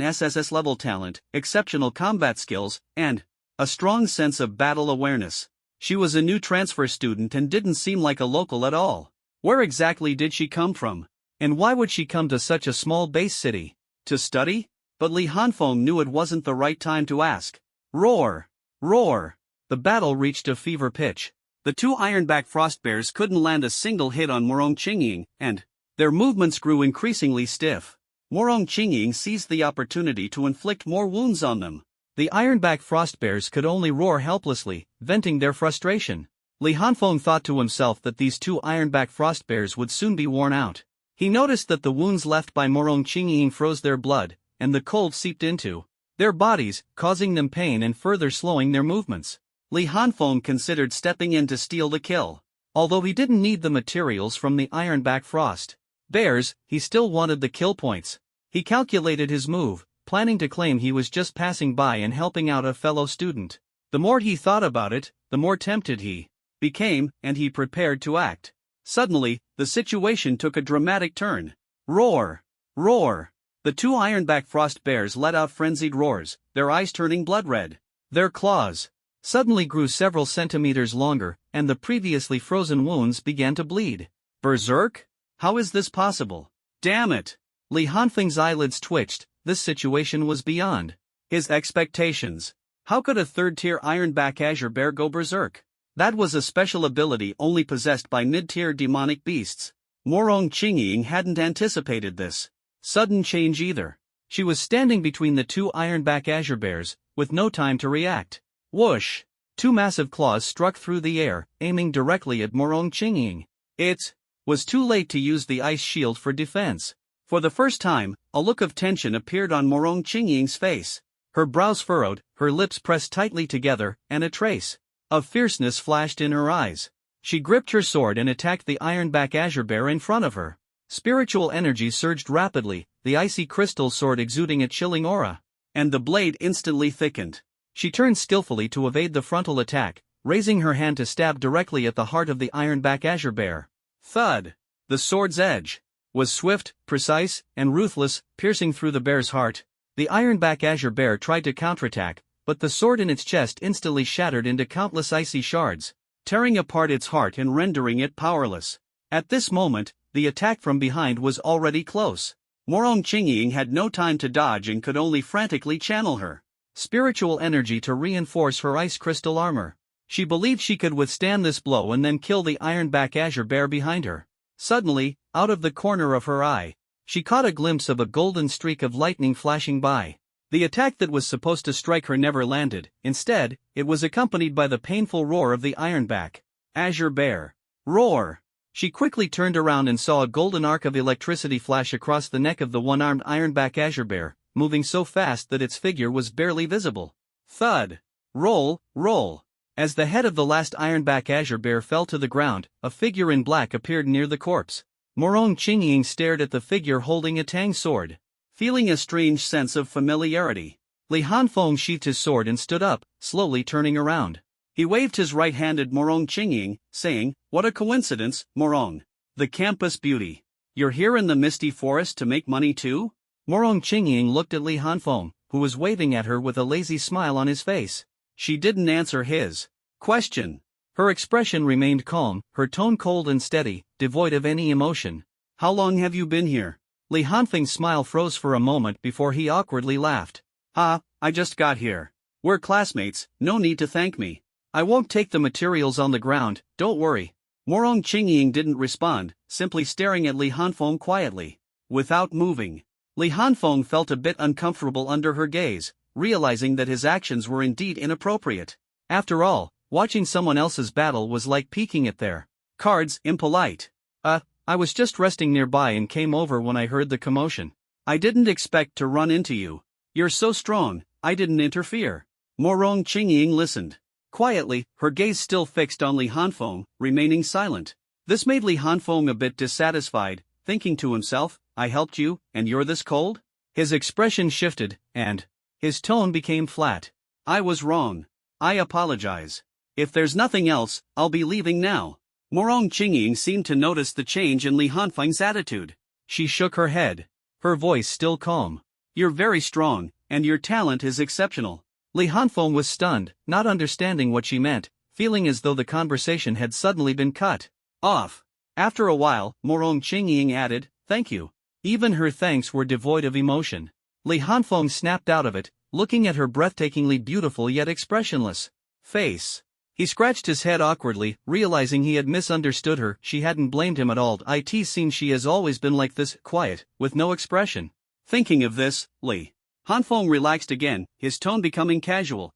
SSS-level talent, exceptional combat skills, and a strong sense of battle awareness. She was a new transfer student and didn't seem like a local at all. Where exactly did she come from? And why would she come to such a small base city? To study? But Li Hanfeng knew it wasn't the right time to ask. Roar! Roar! The battle reached a fever pitch. The two ironback frost bears couldn't land a single hit on Morong Chengying, and their movements grew increasingly stiff. Morong Chengying seized the opportunity to inflict more wounds on them. The ironback frost bears could only roar helplessly, venting their frustration. Li Hanfeng thought to himself that these two ironback frost bears would soon be worn out. He noticed that the wounds left by Morong Chengying froze their blood, and the cold seeped into their bodies, causing them pain and further slowing their movements. Li Hanfeng considered stepping in to steal the kill. Although he didn't need the materials from the ironback frost bears, he still wanted the kill points. He calculated his move, planning to claim he was just passing by and helping out a fellow student. The more he thought about it, the more tempted he became, and he prepared to act. Suddenly, the situation took a dramatic turn. Roar! Roar! The two ironback frost bears let out frenzied roars, their eyes turning blood red. Their claws suddenly grew several centimeters longer, and the previously frozen wounds began to bleed. Berserk? How is this possible? Damn it! Li Hanfeng's eyelids twitched. This situation was beyond his expectations. How could a third-tier ironback azure bear go berserk? That was a special ability only possessed by mid-tier demonic beasts. Morong Chengying hadn't anticipated this sudden change either. She was standing between the two ironback azure bears, with no time to react. Whoosh! Two massive claws struck through the air, aiming directly at Morong Qingying. It was too late to use the ice shield for defense. For the first time, a look of tension appeared on Morong Qingying's face. Her brows furrowed, her lips pressed tightly together, and a trace of fierceness flashed in her eyes. She gripped her sword and attacked the ironback azure bear in front of her. Spiritual energy surged rapidly, the icy crystal sword exuding a chilling aura. And the blade instantly thickened. She turned skillfully to evade the frontal attack, raising her hand to stab directly at the heart of the ironback azure bear. Thud! The sword's edge was swift, precise, and ruthless, piercing through the bear's heart. The ironback azure bear tried to counterattack, but the sword in its chest instantly shattered into countless icy shards, tearing apart its heart and rendering it powerless. At this moment, the attack from behind was already close. Morong Qingying had no time to dodge and could only frantically channel her spiritual energy to reinforce her ice crystal armor. She believed she could withstand this blow and then kill the ironback azure bear behind her. Suddenly, out of the corner of her eye, she caught a glimpse of a golden streak of lightning flashing by. The attack that was supposed to strike her never landed. Instead, it was accompanied by the painful roar of the ironback azure bear. Roar! She quickly turned around and saw a golden arc of electricity flash across the neck of the one-armed ironback azure bear, moving so fast that its figure was barely visible. Thud! Roll, roll! As the head of the last ironback azure bear fell to the ground, a figure in black appeared near the corpse. Morong Qingying stared at the figure holding a tang sword, feeling a strange sense of familiarity. Li Hanfeng sheathed his sword and stood up, slowly turning around. He waved his right hand at Morong Qingying, saying, "What a coincidence, Morong. The campus beauty. You're here in the misty forest to make money too?" Morong Qingying looked at Li Hanfeng, who was waving at her with a lazy smile on his face. She didn't answer his question. Her expression remained calm, her tone cold and steady, devoid of any emotion. "How long have you been here?" Li Hanfeng's smile froze for a moment before he awkwardly laughed. I just got here. We're classmates, no need to thank me. I won't take the materials on the ground, don't worry." Morong Qingying didn't respond, simply staring at Li Hanfeng quietly. Without moving. Li Hanfeng felt a bit uncomfortable under her gaze, realizing that his actions were indeed inappropriate. After all, watching someone else's battle was like peeking at their cards. Impolite. I was just resting nearby and came over when I heard the commotion. I didn't expect to run into you. You're so strong, I didn't interfere." Morong Qingying listened quietly, her gaze still fixed on Li Hanfeng, remaining silent. This made Li Hanfeng a bit dissatisfied, thinking to himself, "I helped you, and you're this cold?" His expression shifted, and his tone became flat. "I was wrong. I apologize. If there's nothing else, I'll be leaving now." Morong Qingying seemed to notice the change in Li Hanfeng's attitude. She shook her head, her voice still calm. "You're very strong, and your talent is exceptional." Li Hanfeng was stunned, not understanding what she meant, feeling as though the conversation had suddenly been cut off. After a while, Morong Qingying added, "Thank you." Even her thanks were devoid of emotion. Li Hanfeng snapped out of it, looking at her breathtakingly beautiful yet expressionless face. He scratched his head awkwardly, realizing he had misunderstood her. She hadn't blamed him at all. It seems she has always been like this, quiet, with no expression. Thinking of this, Li Hanfeng relaxed again, his tone becoming casual.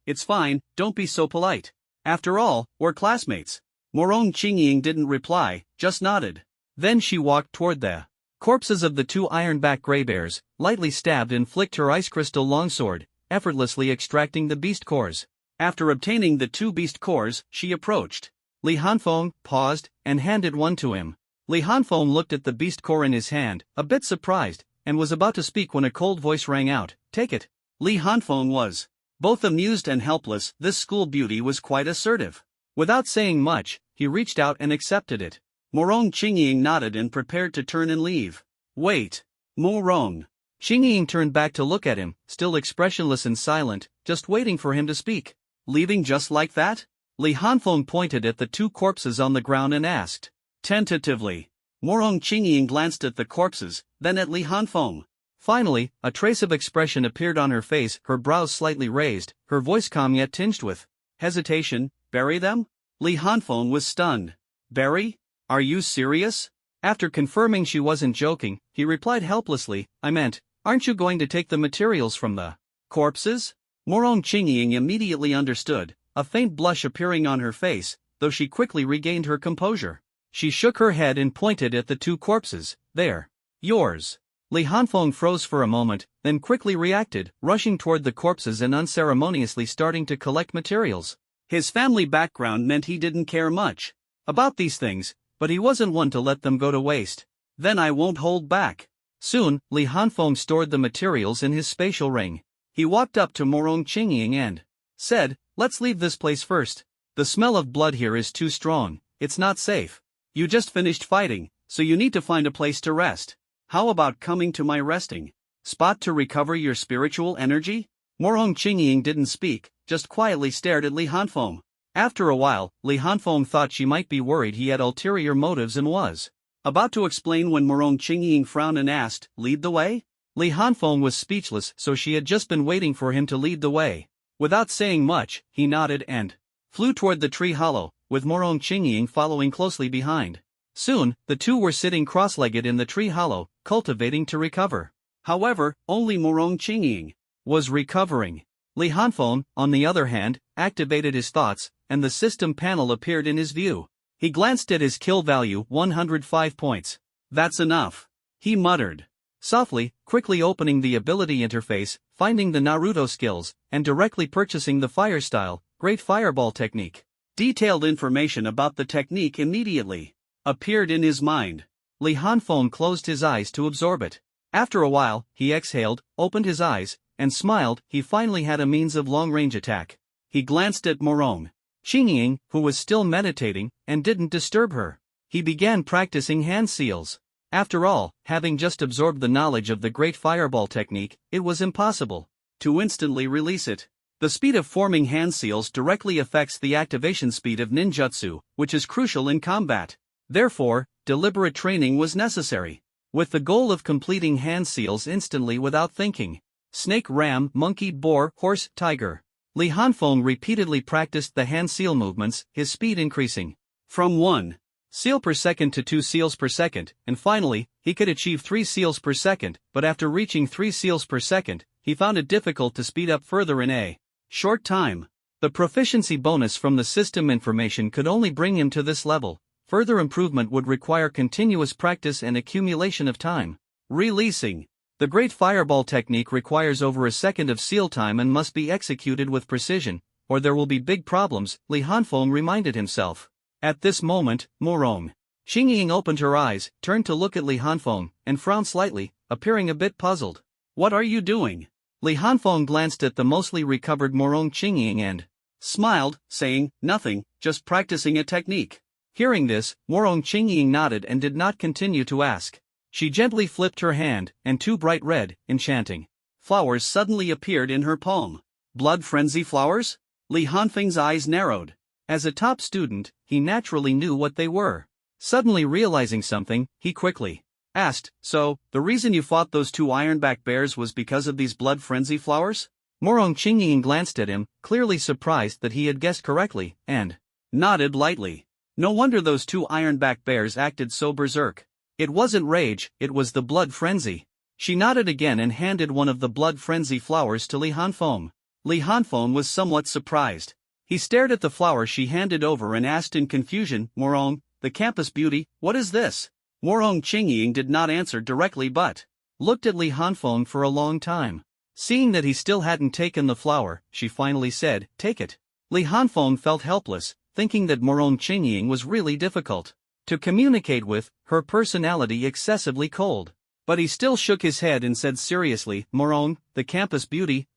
It's fine, don't be so polite. After all, we're classmates." Morong Qingying didn't reply, just nodded. Then she walked toward the corpses of the two ironback gray bears, lightly stabbed and flicked her ice crystal longsword, effortlessly extracting the beast cores. After obtaining the two beast cores, she approached Li Hanfeng, paused, and handed one to him. Li Hanfeng looked at the beast core in his hand, a bit surprised, and was about to speak when a cold voice rang out, "Take it." Li Hanfeng was both amused and helpless. This school beauty was quite assertive. Without saying much, he reached out and accepted it. Morong Qingying nodded and prepared to turn and leave. "Wait. Morong." Qingying turned back to look at him, still expressionless and silent, just waiting for him to speak. "Leaving just like that?" Li Hanfeng pointed at the two corpses on the ground and asked, tentatively. Morong Qingying glanced at the corpses, then at Li Hanfeng. Finally, a trace of expression appeared on her face, her brows slightly raised, her voice calm yet tinged with hesitation. "Bury them?" Li Hanfeng was stunned. "Bury? Are you serious?" After confirming she wasn't joking, he replied helplessly, "I meant, Aren't you going to take the materials from the corpses? Morong Qingying immediately understood, a faint blush appearing on her face, though she quickly regained her composure. She shook her head and pointed at the two corpses. There. Yours. Li Hanfeng froze for a moment, then quickly reacted, rushing toward the corpses and unceremoniously starting to collect materials. His family background meant he didn't care much about these things, but he wasn't one to let them go to waste. Then I won't hold back. Soon, Li Hanfeng stored the materials in his spatial ring. He walked up to Morong Qingying and said, "Let's leave this place first. The smell of blood here is too strong, it's not safe. You just finished fighting, so you need to find a place to rest. How about coming to my resting spot to recover your spiritual energy?" Morong Qingying didn't speak, just quietly stared at Li Hanfeng. After a while, Li Hanfeng thought she might be worried he had ulterior motives and was about to explain when Morong Qingying frowned and asked, "Lead the way?" Li Hanfeng was speechless, so she had just been waiting for him to lead the way. Without saying much, he nodded and flew toward the tree hollow, with Morong Qingying following closely behind. Soon, the two were sitting cross-legged in the tree hollow, cultivating to recover. However, only Morong Qingying was recovering. Li Hanfeng, on the other hand, activated his thoughts, and the system panel appeared in his view. He glanced at his kill value, 105 points. "That's enough," he muttered softly, quickly opening the ability interface, finding the Naruto skills, and directly purchasing the fire style, Great Fireball technique. Detailed information about the technique immediately appeared in his mind. Li Hanfeng closed his eyes to absorb it. After a while, he exhaled, opened his eyes, and smiled. He finally had a means of long-range attack. He glanced at Morong Qingying, who was still meditating, and didn't disturb her. He began practicing hand seals. After all, having just absorbed the knowledge of the Great Fireball technique, it was impossible to instantly release it. The speed of forming hand seals directly affects the activation speed of ninjutsu, which is crucial in combat. Therefore, deliberate training was necessary, with the goal of completing hand seals instantly without thinking. Snake, ram, monkey, boar, horse, tiger. Li Hanfeng repeatedly practiced the hand seal movements, his speed increasing from 1 seal per second to 2 seals per second, and finally, he could achieve 3 seals per second, but after reaching 3 seals per second, he found it difficult to speed up further in a short time. The proficiency bonus from the system information could only bring him to this level. Further improvement would require continuous practice and accumulation of time. Releasing. The Great Fireball technique requires over a second of seal time and must be executed with precision, or there will be big problems, Li Hanfeng reminded himself. At this moment, Morong Qingying opened her eyes, turned to look at Li Hanfeng, and frowned slightly, appearing a bit puzzled. "What are you doing?" Li Hanfeng glanced at the mostly recovered Morong Qingying and smiled, saying, "Nothing, just practicing a technique." Hearing this, Morong Qingying nodded and did not continue to ask. She gently flipped her hand, and two bright red, enchanting flowers suddenly appeared in her palm. Blood frenzy flowers? Li Hanfeng's eyes narrowed. As a top student, he naturally knew what they were. Suddenly realizing something, he quickly asked, "So, the reason you fought those two ironback bears was because of these blood frenzy flowers?" Morong Qingying glanced at him, clearly surprised that he had guessed correctly, and nodded lightly. No wonder those two ironback bears acted so berserk. It wasn't rage, it was the blood frenzy. She nodded again and handed one of the blood frenzy flowers to Li Hanfeng. Li Hanfeng was somewhat surprised. He stared at the flower she handed over and asked in confusion, "Morong, the campus beauty, what is this?" Morong Qingying did not answer directly but looked at Li Hanfeng for a long time. Seeing that he still hadn't taken the flower, she finally said, "Take it." Li Hanfeng felt helpless, thinking that Morong Qingying was really difficult to communicate with, her personality excessively cold. But he still shook his head and said seriously, "Morong, the campus beauty,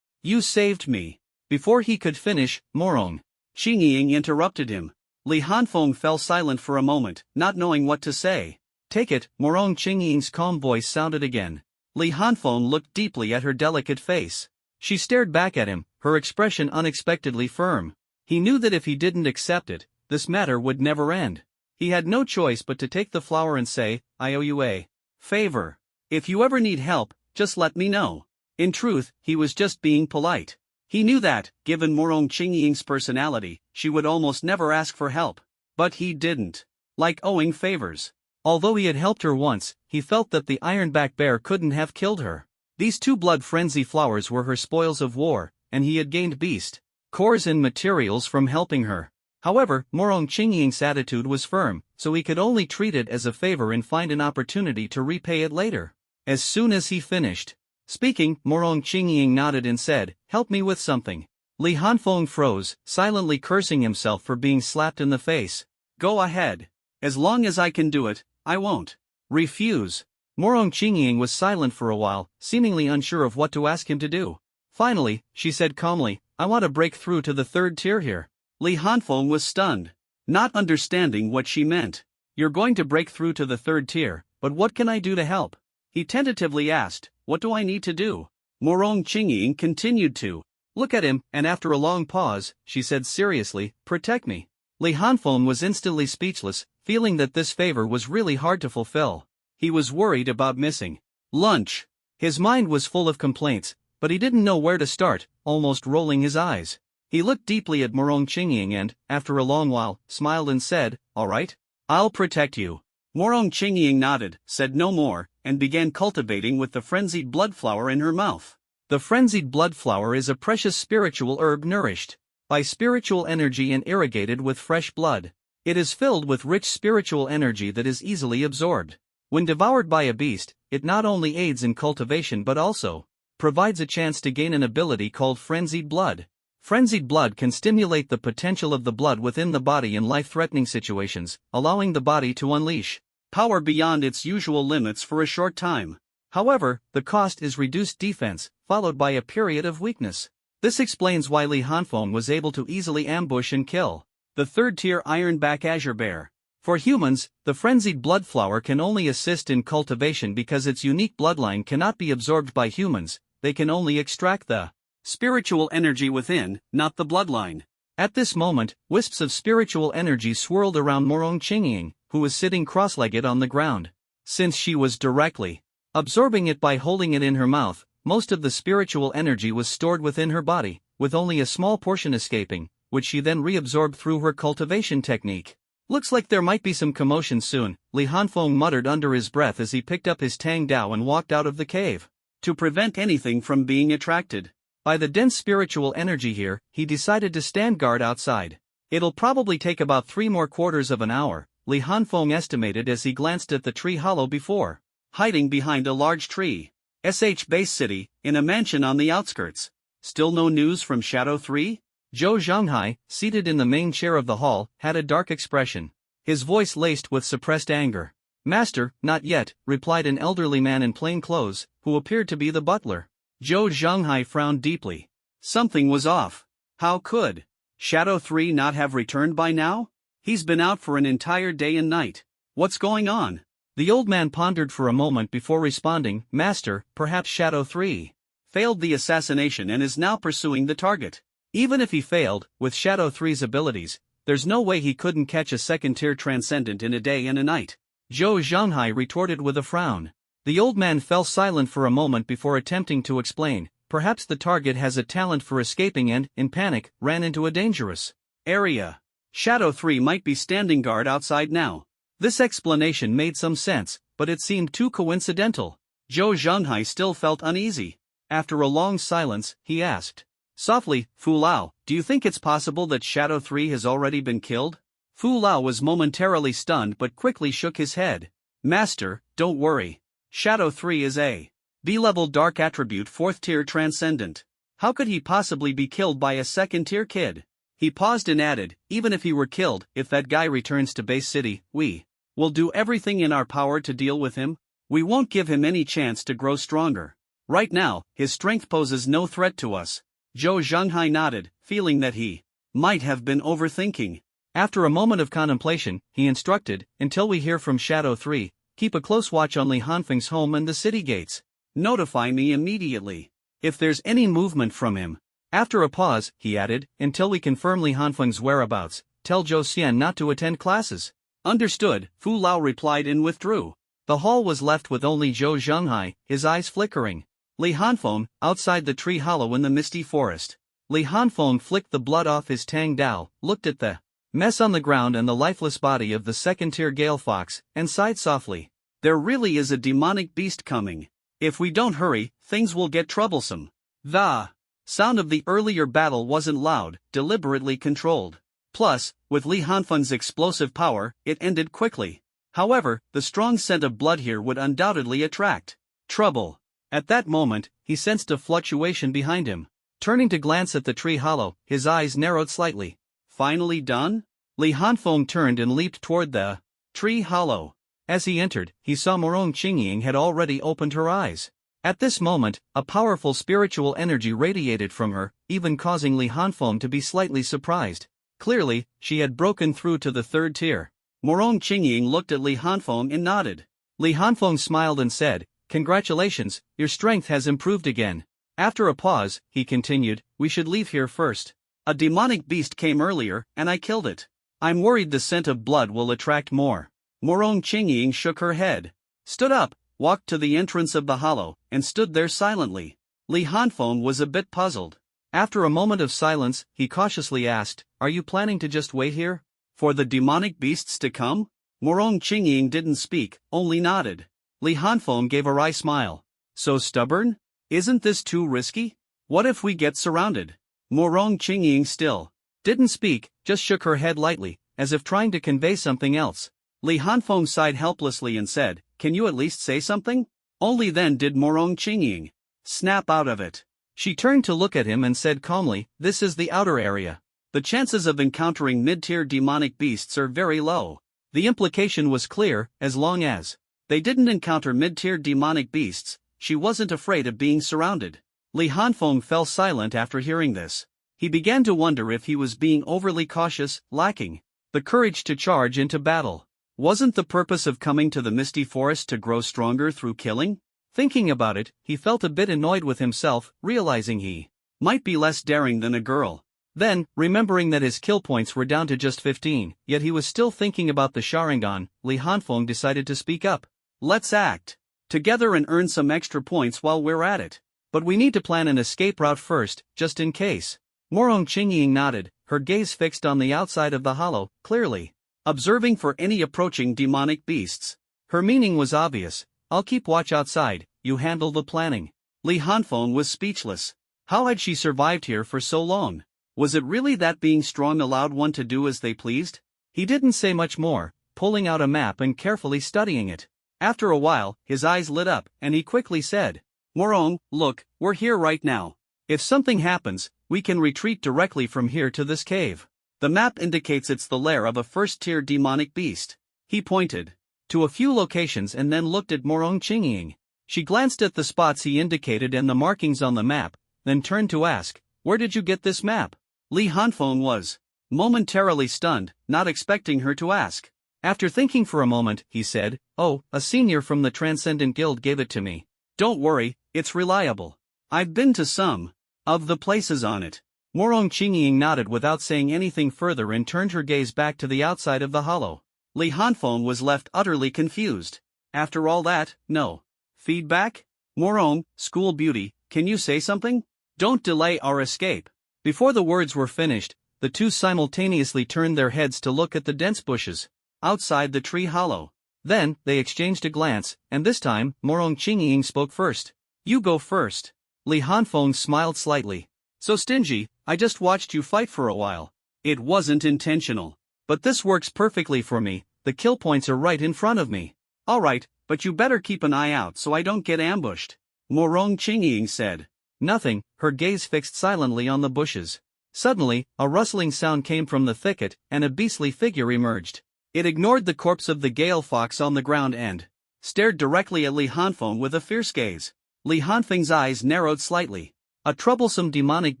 you saved me." Before he could finish, Morong Qingying interrupted him. Li Hanfeng fell silent for a moment, not knowing what to say. "Take it," Morong Qingying's calm voice sounded again. Li Hanfeng looked deeply at her delicate face. She stared back at him, her expression unexpectedly firm. He knew that if he didn't accept it, this matter would never end. He had no choice but to take the flower and say, "I owe you a favor. If you ever need help, just let me know." In truth, he was just being polite. He knew that, given Morong Qingying's personality, she would almost never ask for help. But he didn't like owing favors. Although he had helped her once, he felt that the ironback bear couldn't have killed her. These two blood frenzy flowers were her spoils of war, and he had gained beast cores and materials from helping her. However, Morong Qingying's attitude was firm, so he could only treat it as a favor and find an opportunity to repay it later. As soon as he finished speaking, Morong Qingying nodded and said, "Help me with something." Li Hanfeng froze, silently cursing himself for being slapped in the face. "Go ahead. As long as I can do it, I won't refuse." Morong Qingying was silent for a while, seemingly unsure of what to ask him to do. Finally, she said calmly, "I want to break through to the third tier here." Li Hanfeng was stunned, not understanding what she meant. "You're going to break through to the third tier, but what can I do to help?" He tentatively asked, "What do I need to do?" Morong Qingying continued to look at him, and after a long pause, she said seriously, "Protect me." Li Hanfeng was instantly speechless, feeling that this favor was really hard to fulfill. He was worried about missing lunch. His mind was full of complaints, but he didn't know where to start, almost rolling his eyes. He looked deeply at Morong Qingying and, after a long while, smiled and said, "All right, I'll protect you." Morong Qingying nodded, said no more, and began cultivating with the frenzied blood flower in her mouth. The frenzied blood flower is a precious spiritual herb nourished by spiritual energy and irrigated with fresh blood. It is filled with rich spiritual energy that is easily absorbed. When devoured by a beast, it not only aids in cultivation but also provides a chance to gain an ability called frenzied blood. Frenzied blood can stimulate the potential of the blood within the body in life-threatening situations, allowing the body to unleash power beyond its usual limits for a short time. However, the cost is reduced defense, followed by a period of weakness. This explains why Li Hanfeng was able to easily ambush and kill the third-tier Ironback Azure Bear. For humans, the frenzied blood flower can only assist in cultivation because its unique bloodline cannot be absorbed by humans. They can only extract the spiritual energy within, not the bloodline. At this moment, wisps of spiritual energy swirled around Morong Qingying, who was sitting cross-legged on the ground. Since she was directly absorbing it by holding it in her mouth, most of the spiritual energy was stored within her body, with only a small portion escaping, which she then reabsorbed through her cultivation technique. "Looks like there might be some commotion soon," Li Hanfeng muttered under his breath as he picked up his Tang Dao and walked out of the cave. To prevent anything from being attracted by the dense spiritual energy here, he decided to stand guard outside. "It'll probably take about 3 more quarters of an hour," Li Hanfeng estimated as he glanced at the tree hollow before hiding behind a large tree. Base City, in a mansion on the outskirts. Still no news from Shadow 3? Zhou Zhanghai, seated in the main chair of the hall, had a dark expression, his voice laced with suppressed anger. "Master, not yet," replied an elderly man in plain clothes, who appeared to be the butler. Zhou Zhanghai frowned deeply. Something was off. How could Shadow 3 not have returned by now? He's been out for an entire day and night. What's going on? The old man pondered for a moment before responding, "Master, perhaps Shadow 3 failed the assassination and is now pursuing the target. Even if he failed, with Shadow 3's abilities, there's no way he couldn't catch a second-tier transcendent in a day and a night." Zhou Zhanghai retorted with a frown. The old man fell silent for a moment before attempting to explain. "Perhaps the target has a talent for escaping and, in panic, ran into a dangerous area. Shadow 3 might be standing guard outside now." This explanation made some sense, but it seemed too coincidental. Zhou Zhanghai still felt uneasy. After a long silence, he asked softly, "Fu Lao, do you think it's possible that Shadow 3 has already been killed?" Fu Lao was momentarily stunned but quickly shook his head. "Master, don't worry. Shadow 3 is a B-level dark attribute 4th tier transcendent. How could he possibly be killed by a 2nd-tier kid?" He paused and added, "Even if he were killed, if that guy returns to Base City, we will do everything in our power to deal with him. We won't give him any chance to grow stronger. Right now, his strength poses no threat to us." Zhou Zhanghai nodded, feeling that he might have been overthinking. After a moment of contemplation, he instructed, "Until we hear from Shadow 3, keep a close watch on Li Hanfeng's home and the city gates. Notify me immediately if there's any movement from him." After a pause, he added, "Until we confirm Li Hanfeng's whereabouts, tell Zhou Xian not to attend classes." "Understood," Fu Lao replied and withdrew. The hall was left with only Zhou Zhanghai, his eyes flickering. Li Hanfeng, outside the tree hollow in the misty forest. Li Hanfeng flicked the blood off his Tang Dao, looked at the mess on the ground and the lifeless body of the 2nd-tier Gale Fox, and sighed softly. "There really is a demonic beast coming. If we don't hurry, things will get troublesome. The sound of the earlier battle wasn't loud, deliberately controlled. Plus, with Li Hanfeng's explosive power, it ended quickly. However, the strong scent of blood here would undoubtedly attract trouble. At that moment, he sensed a fluctuation behind him. Turning to glance at the tree hollow, his eyes narrowed slightly. Finally done? Li Hanfeng turned and leaped toward the tree hollow. As he entered, he saw Morong Qingying had already opened her eyes. At this moment, a powerful spiritual energy radiated from her, even causing Li Hanfeng to be slightly surprised. Clearly, she had broken through to the third tier. Morong Qingying looked at Li Hanfeng and nodded. Li Hanfeng smiled and said, "Congratulations, your strength has improved again." After a pause, he continued, "We should leave here first. A demonic beast came earlier, and I killed it. I'm worried the scent of blood will attract more." Morong Qingying shook her head, stood up, walked to the entrance of the hollow, and stood there silently. Li Hanfeng was a bit puzzled. After a moment of silence, he cautiously asked, "Are you planning to just wait here for the demonic beasts to come?" Morong Qingying didn't speak, only nodded. Li Hanfeng gave a wry smile. "So stubborn? Isn't this too risky? What if we get surrounded?" Morong Qingying still didn't speak, just shook her head lightly, as if trying to convey something else. Li Hanfeng sighed helplessly and said, "Can you at least say something?" Only then did Morong Qingying snap out of it. She turned to look at him and said calmly, "This is the outer area. The chances of encountering mid-tier demonic beasts are very low." The implication was clear, as long as they didn't encounter mid-tier demonic beasts, she wasn't afraid of being surrounded. Li Hanfeng fell silent after hearing this. He began to wonder if he was being overly cautious, lacking the courage to charge into battle. Wasn't the purpose of coming to the misty forest to grow stronger through killing? Thinking about it, he felt a bit annoyed with himself, realizing he might be less daring than a girl. Then, remembering that his kill points were down to just 15, yet he was still thinking about the Sharingan, Li Hanfeng decided to speak up. "Let's act together and earn some extra points while we're at it. But we need to plan an escape route first, just in case." Morong Qingying nodded, her gaze fixed on the outside of the hollow, clearly observing for any approaching demonic beasts. Her meaning was obvious. "I'll keep watch outside, you handle the planning." Li Hanfeng was speechless. How had she survived here for so long? Was it really that being strong allowed one to do as they pleased? He didn't say much more, pulling out a map and carefully studying it. After a while, his eyes lit up, and he quickly said, "Morong, look, we're here right now. If something happens, we can retreat directly from here to this cave. The map indicates it's the lair of a first-tier demonic beast." He pointed to a few locations and then looked at Morong Qingying. She glanced at the spots he indicated and the markings on the map, then turned to ask, "Where did you get this map?" Li Hanfeng was momentarily stunned, not expecting her to ask. After thinking for a moment, he said, "Oh, a senior from the Transcendent Guild gave it to me. Don't worry, it's reliable. I've been to some of the places on it." Morong Qingying nodded without saying anything further and turned her gaze back to the outside of the hollow. Li Hanfeng was left utterly confused. After all that, no feedback? "Morong, school beauty, can you say something? Don't delay our escape." Before the words were finished, the two simultaneously turned their heads to look at the dense bushes outside the tree hollow. Then, they exchanged a glance, and this time, Morong Qingying spoke first. "You go first." Li Hanfeng smiled slightly. "So stingy, I just watched you fight for a while. It wasn't intentional. But this works perfectly for me, the kill points are right in front of me." "Alright, but you better keep an eye out so I don't get ambushed," Morong Qingying said. Nothing, her gaze fixed silently on the bushes. Suddenly, a rustling sound came from the thicket, and a beastly figure emerged. It ignored the corpse of the Gale fox on the ground and stared directly at Li Hanfeng with a fierce gaze. Li Hanfeng's eyes narrowed slightly. A troublesome demonic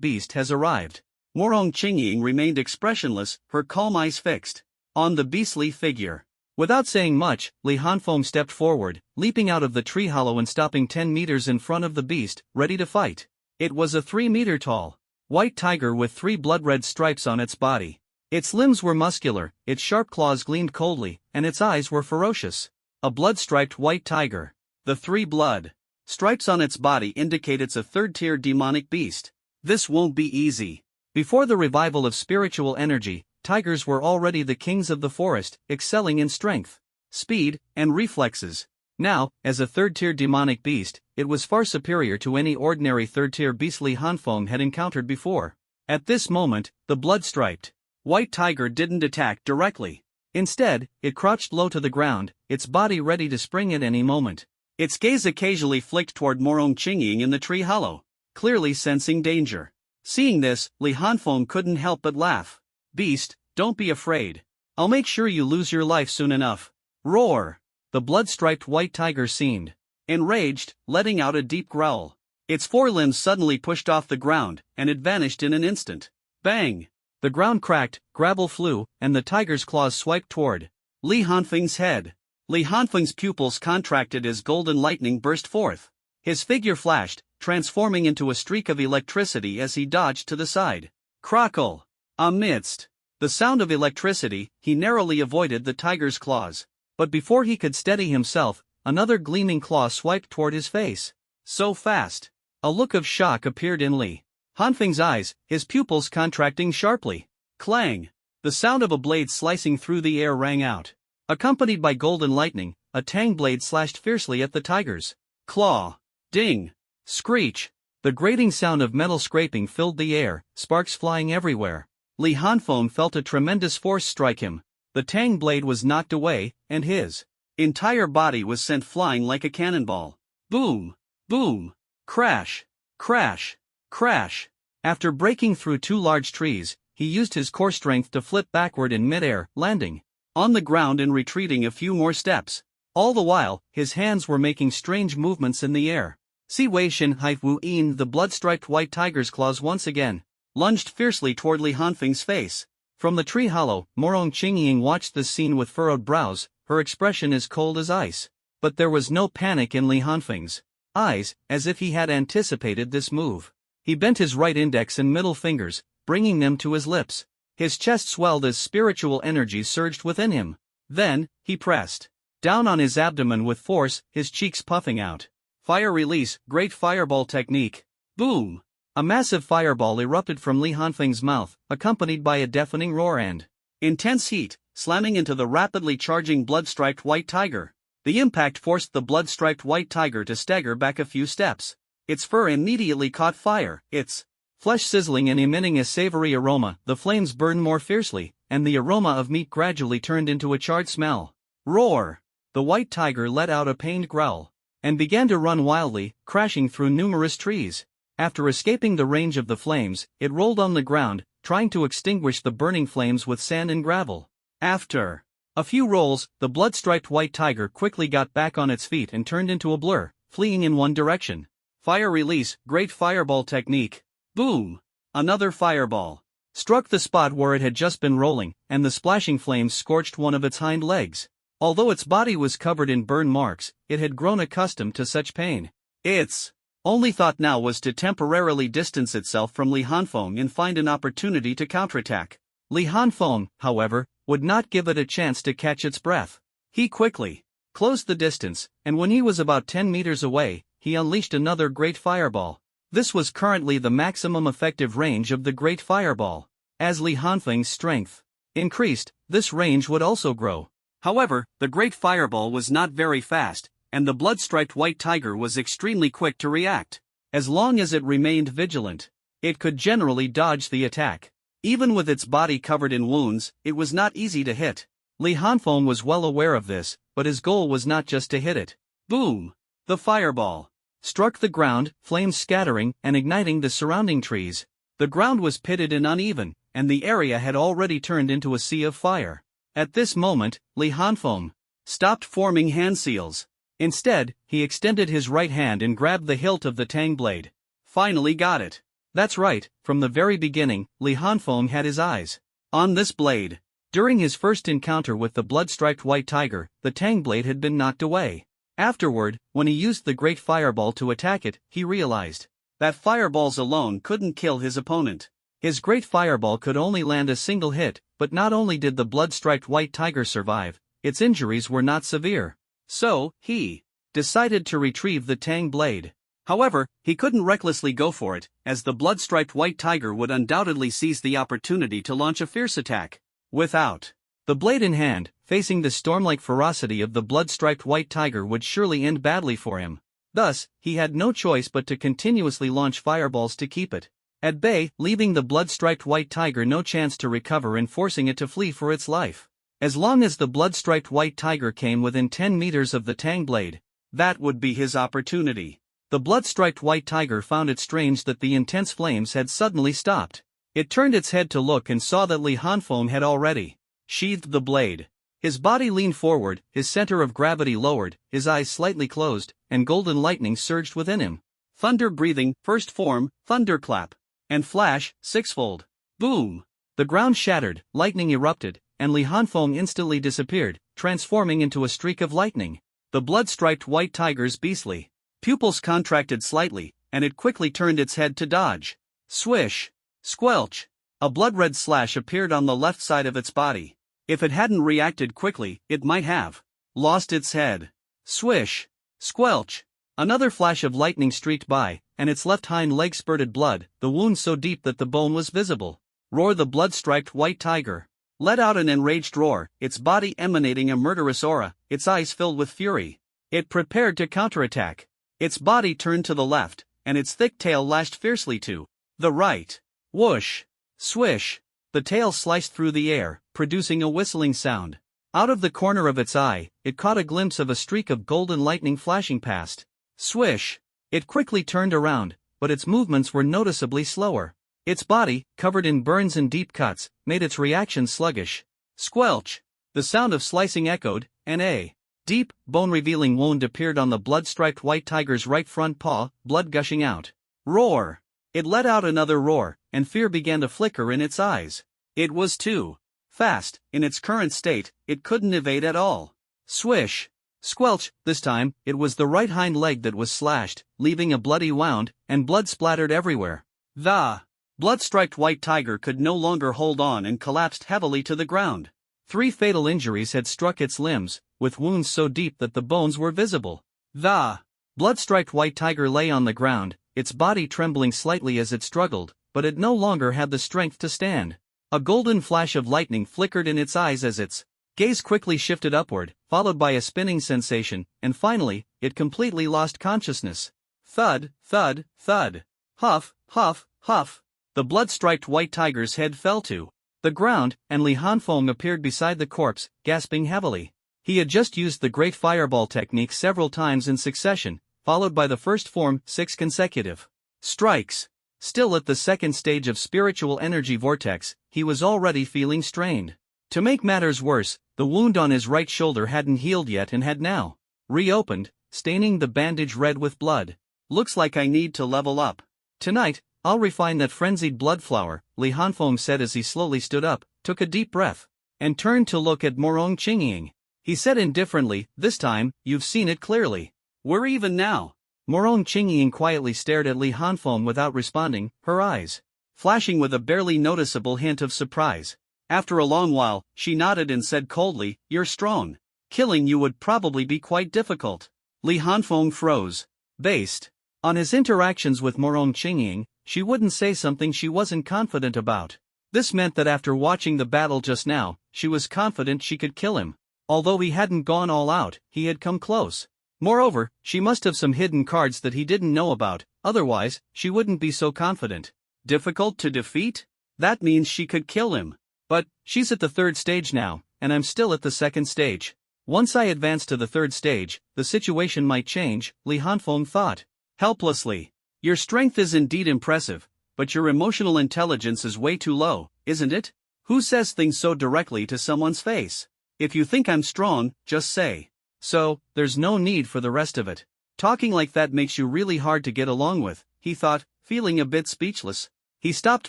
beast has arrived. Morong Qingying remained expressionless, her calm eyes fixed on the beastly figure. Without saying much, Li Hanfeng stepped forward, leaping out of the tree hollow and stopping 10 meters in front of the beast, ready to fight. It was a 3-meter-tall white tiger with 3 blood-red stripes on its body. Its limbs were muscular, its sharp claws gleamed coldly, and its eyes were ferocious. A blood-striped white tiger. The 3 blood stripes on its body indicate it's a third-tier demonic beast. This won't be easy. Before the revival of spiritual energy, tigers were already the kings of the forest, excelling in strength, speed, and reflexes. Now, as a third-tier demonic beast, it was far superior to any ordinary third-tier beast Li Hanfeng had encountered before. At this moment, the blood-striped white tiger didn't attack directly. Instead, it crouched low to the ground, its body ready to spring at any moment. Its gaze occasionally flicked toward Morong Qingying in the tree hollow, clearly sensing danger. Seeing this, Li Hanfeng couldn't help but laugh. "Beast, don't be afraid. I'll make sure you lose your life soon enough." Roar! The blood-striped white tiger seemed enraged, letting out a deep growl. Its forelimbs suddenly pushed off the ground, and it vanished in an instant. Bang! The ground cracked, gravel flew, and the tiger's claws swiped toward Li Hanfeng's head. Li Hanfeng's pupils contracted as golden lightning burst forth. His figure flashed, transforming into a streak of electricity as he dodged to the side. Crackle! Amidst the sound of electricity, he narrowly avoided the tiger's claws. But before he could steady himself, another gleaming claw swiped toward his face. So fast! A look of shock appeared in Li Hanfeng's eyes, his pupils contracting sharply. Clang! The sound of a blade slicing through the air rang out. Accompanied by golden lightning, a tang blade slashed fiercely at the tiger's claw. Ding! Screech! The grating sound of metal scraping filled the air, sparks flying everywhere. Li Hanfeng felt a tremendous force strike him. The tang blade was knocked away, and his entire body was sent flying like a cannonball. Boom! Boom! Crash! Crash! Crash! After breaking through two large trees, he used his core strength to flip backward in midair, landing on the ground and retreating a few more steps. All the while, his hands were making strange movements in the air. Si Wei Shin Hai Wu In, the blood-striped white tiger's claws once again lunged fiercely toward Li Hanfeng's face. From the tree hollow, Morong Qingying watched this scene with furrowed brows, her expression as cold as ice. But there was no panic in Li Hanfeng's eyes, as if he had anticipated this move. He bent his right index and middle fingers, bringing them to his lips. His chest swelled as spiritual energy surged within him. Then, he pressed down on his abdomen with force, his cheeks puffing out. Fire release, great fireball technique. Boom! A massive fireball erupted from Li Hanfeng's mouth, accompanied by a deafening roar and intense heat, slamming into the rapidly charging blood-striped white tiger. The impact forced the blood-striped white tiger to stagger back a few steps. Its fur immediately caught fire, its flesh sizzling and emitting a savory aroma. The flames burned more fiercely, and the aroma of meat gradually turned into a charred smell. Roar! The white tiger let out a pained growl and began to run wildly, crashing through numerous trees. After escaping the range of the flames, it rolled on the ground, trying to extinguish the burning flames with sand and gravel. After a few rolls, the blood-striped white tiger quickly got back on its feet and turned into a blur, fleeing in one direction. Fire release, great fireball technique. Boom! Another fireball struck the spot where it had just been rolling, and the splashing flames scorched one of its hind legs. Although its body was covered in burn marks, it had grown accustomed to such pain. Its only thought now was to temporarily distance itself from Li Hanfeng and find an opportunity to counterattack. Li Hanfeng, however, would not give it a chance to catch its breath. He quickly closed the distance, and when he was about 10 meters away, he unleashed another great fireball. This was currently the maximum effective range of the great fireball. As Li Hanfeng's strength increased, this range would also grow. However, the great fireball was not very fast, and the blood-striped white tiger was extremely quick to react. As long as it remained vigilant, it could generally dodge the attack. Even with its body covered in wounds, it was not easy to hit. Li Hanfeng was well aware of this, but his goal was not just to hit it. Boom! The fireball struck the ground, flames scattering and igniting the surrounding trees. The ground was pitted and uneven, and the area had already turned into a sea of fire. At this moment, Li Hanfeng stopped forming hand seals. Instead, he extended his right hand and grabbed the hilt of the tang blade. Finally got it. That's right, from the very beginning, Li Hanfeng had his eyes on this blade. During his first encounter with the blood-striped white tiger, the tang blade had been knocked away. Afterward, when he used the great fireball to attack it, he realized that fireballs alone couldn't kill his opponent. His great fireball could only land a single hit, but not only did the blood-striped white tiger survive, its injuries were not severe. So, he decided to retrieve the tang blade. However, he couldn't recklessly go for it, as the blood-striped white tiger would undoubtedly seize the opportunity to launch a fierce attack. Without The blade in hand, facing the storm-like ferocity of the blood-striped white tiger would surely end badly for him. Thus, he had no choice but to continuously launch fireballs to keep it at bay, leaving the blood-striped white tiger no chance to recover and forcing it to flee for its life. As long as the blood-striped white tiger came within 10 meters of the tang blade, that would be his opportunity. The blood-striped white tiger found it strange that the intense flames had suddenly stopped. It turned its head to look and saw that Li Hanfeng had already sheathed the blade. His body leaned forward, his center of gravity lowered, his eyes slightly closed, and golden lightning surged within him. Thunder breathing, first form, thunderclap. And flash, sixfold. Boom! The ground shattered, lightning erupted, and Li Hanfeng instantly disappeared, transforming into a streak of lightning. The blood-striped white tiger's beastly pupils contracted slightly, and it quickly turned its head to dodge. Swish! Squelch! A blood-red slash appeared on the left side of its body. If it hadn't reacted quickly, it might have lost its head. Swish! Squelch! Another flash of lightning streaked by, and its left hind leg spurted blood, the wound so deep that the bone was visible. Roar! The blood-striped white tiger let out an enraged roar, its body emanating a murderous aura, its eyes filled with fury. It prepared to counterattack. Its body turned to the left, and its thick tail lashed fiercely to the right. Whoosh! Swish! The tail sliced through the air, producing a whistling sound. Out of the corner of its eye, it caught a glimpse of a streak of golden lightning flashing past. Swish! It quickly turned around, but its movements were noticeably slower. Its body, covered in burns and deep cuts, made its reaction sluggish. Squelch! The sound of slicing echoed, and a deep, bone-revealing wound appeared on the blood-striped white tiger's right front paw, blood gushing out. Roar! It let out another roar, and fear began to flicker in its eyes. It was too fast. In its current state, it couldn't evade at all. Swish! Squelch! This time, it was the right hind leg that was slashed, leaving a bloody wound, and blood splattered everywhere. The blood-striped white tiger could no longer hold on and collapsed heavily to the ground. 3 fatal injuries had struck its limbs, with wounds so deep that the bones were visible. The blood-striped white tiger lay on the ground, its body trembling slightly as it struggled, but it no longer had the strength to stand. A golden flash of lightning flickered in its eyes as its gaze quickly shifted upward, followed by a spinning sensation, and finally, it completely lost consciousness. Thud, thud, thud. Huff, huff, huff. The blood-striped white tiger's head fell to the ground, and Li Hanfeng appeared beside the corpse, gasping heavily. He had just used the great fireball technique several times in succession, followed by the first form 6 consecutive strikes. Still at the second stage of spiritual energy vortex, he was already feeling strained. To make matters worse, the wound on his right shoulder hadn't healed yet and had now reopened, staining the bandage red with blood. Looks like I need to level up. Tonight, I'll refine that frenzied blood flower, Li Hanfeng said as he slowly stood up, took a deep breath, and turned to look at Morong Qingying. He said indifferently, "This time, you've seen it clearly. We're even now." Morong Qingying quietly stared at Li Hanfeng without responding, her eyes flashing with a barely noticeable hint of surprise. After a long while, she nodded and said coldly, "You're strong. Killing you would probably be quite difficult." Li Hanfeng froze. Based on his interactions with Morong Qingying, she wouldn't say something she wasn't confident about. This meant that after watching the battle just now, she was confident she could kill him. Although he hadn't gone all out, he had come close. Moreover, she must have some hidden cards that he didn't know about, otherwise, she wouldn't be so confident. Difficult to defeat? That means she could kill him. But, she's at the 3rd stage now, and I'm still at the 2nd stage. Once I advance to the 3rd stage, the situation might change, Li Hanfeng thought helplessly. Your strength is indeed impressive, but your emotional intelligence is way too low, isn't it? Who says things so directly to someone's face? If you think I'm strong, just say so, there's no need for the rest of it. Talking like that makes you really hard to get along with, he thought, feeling a bit speechless. He stopped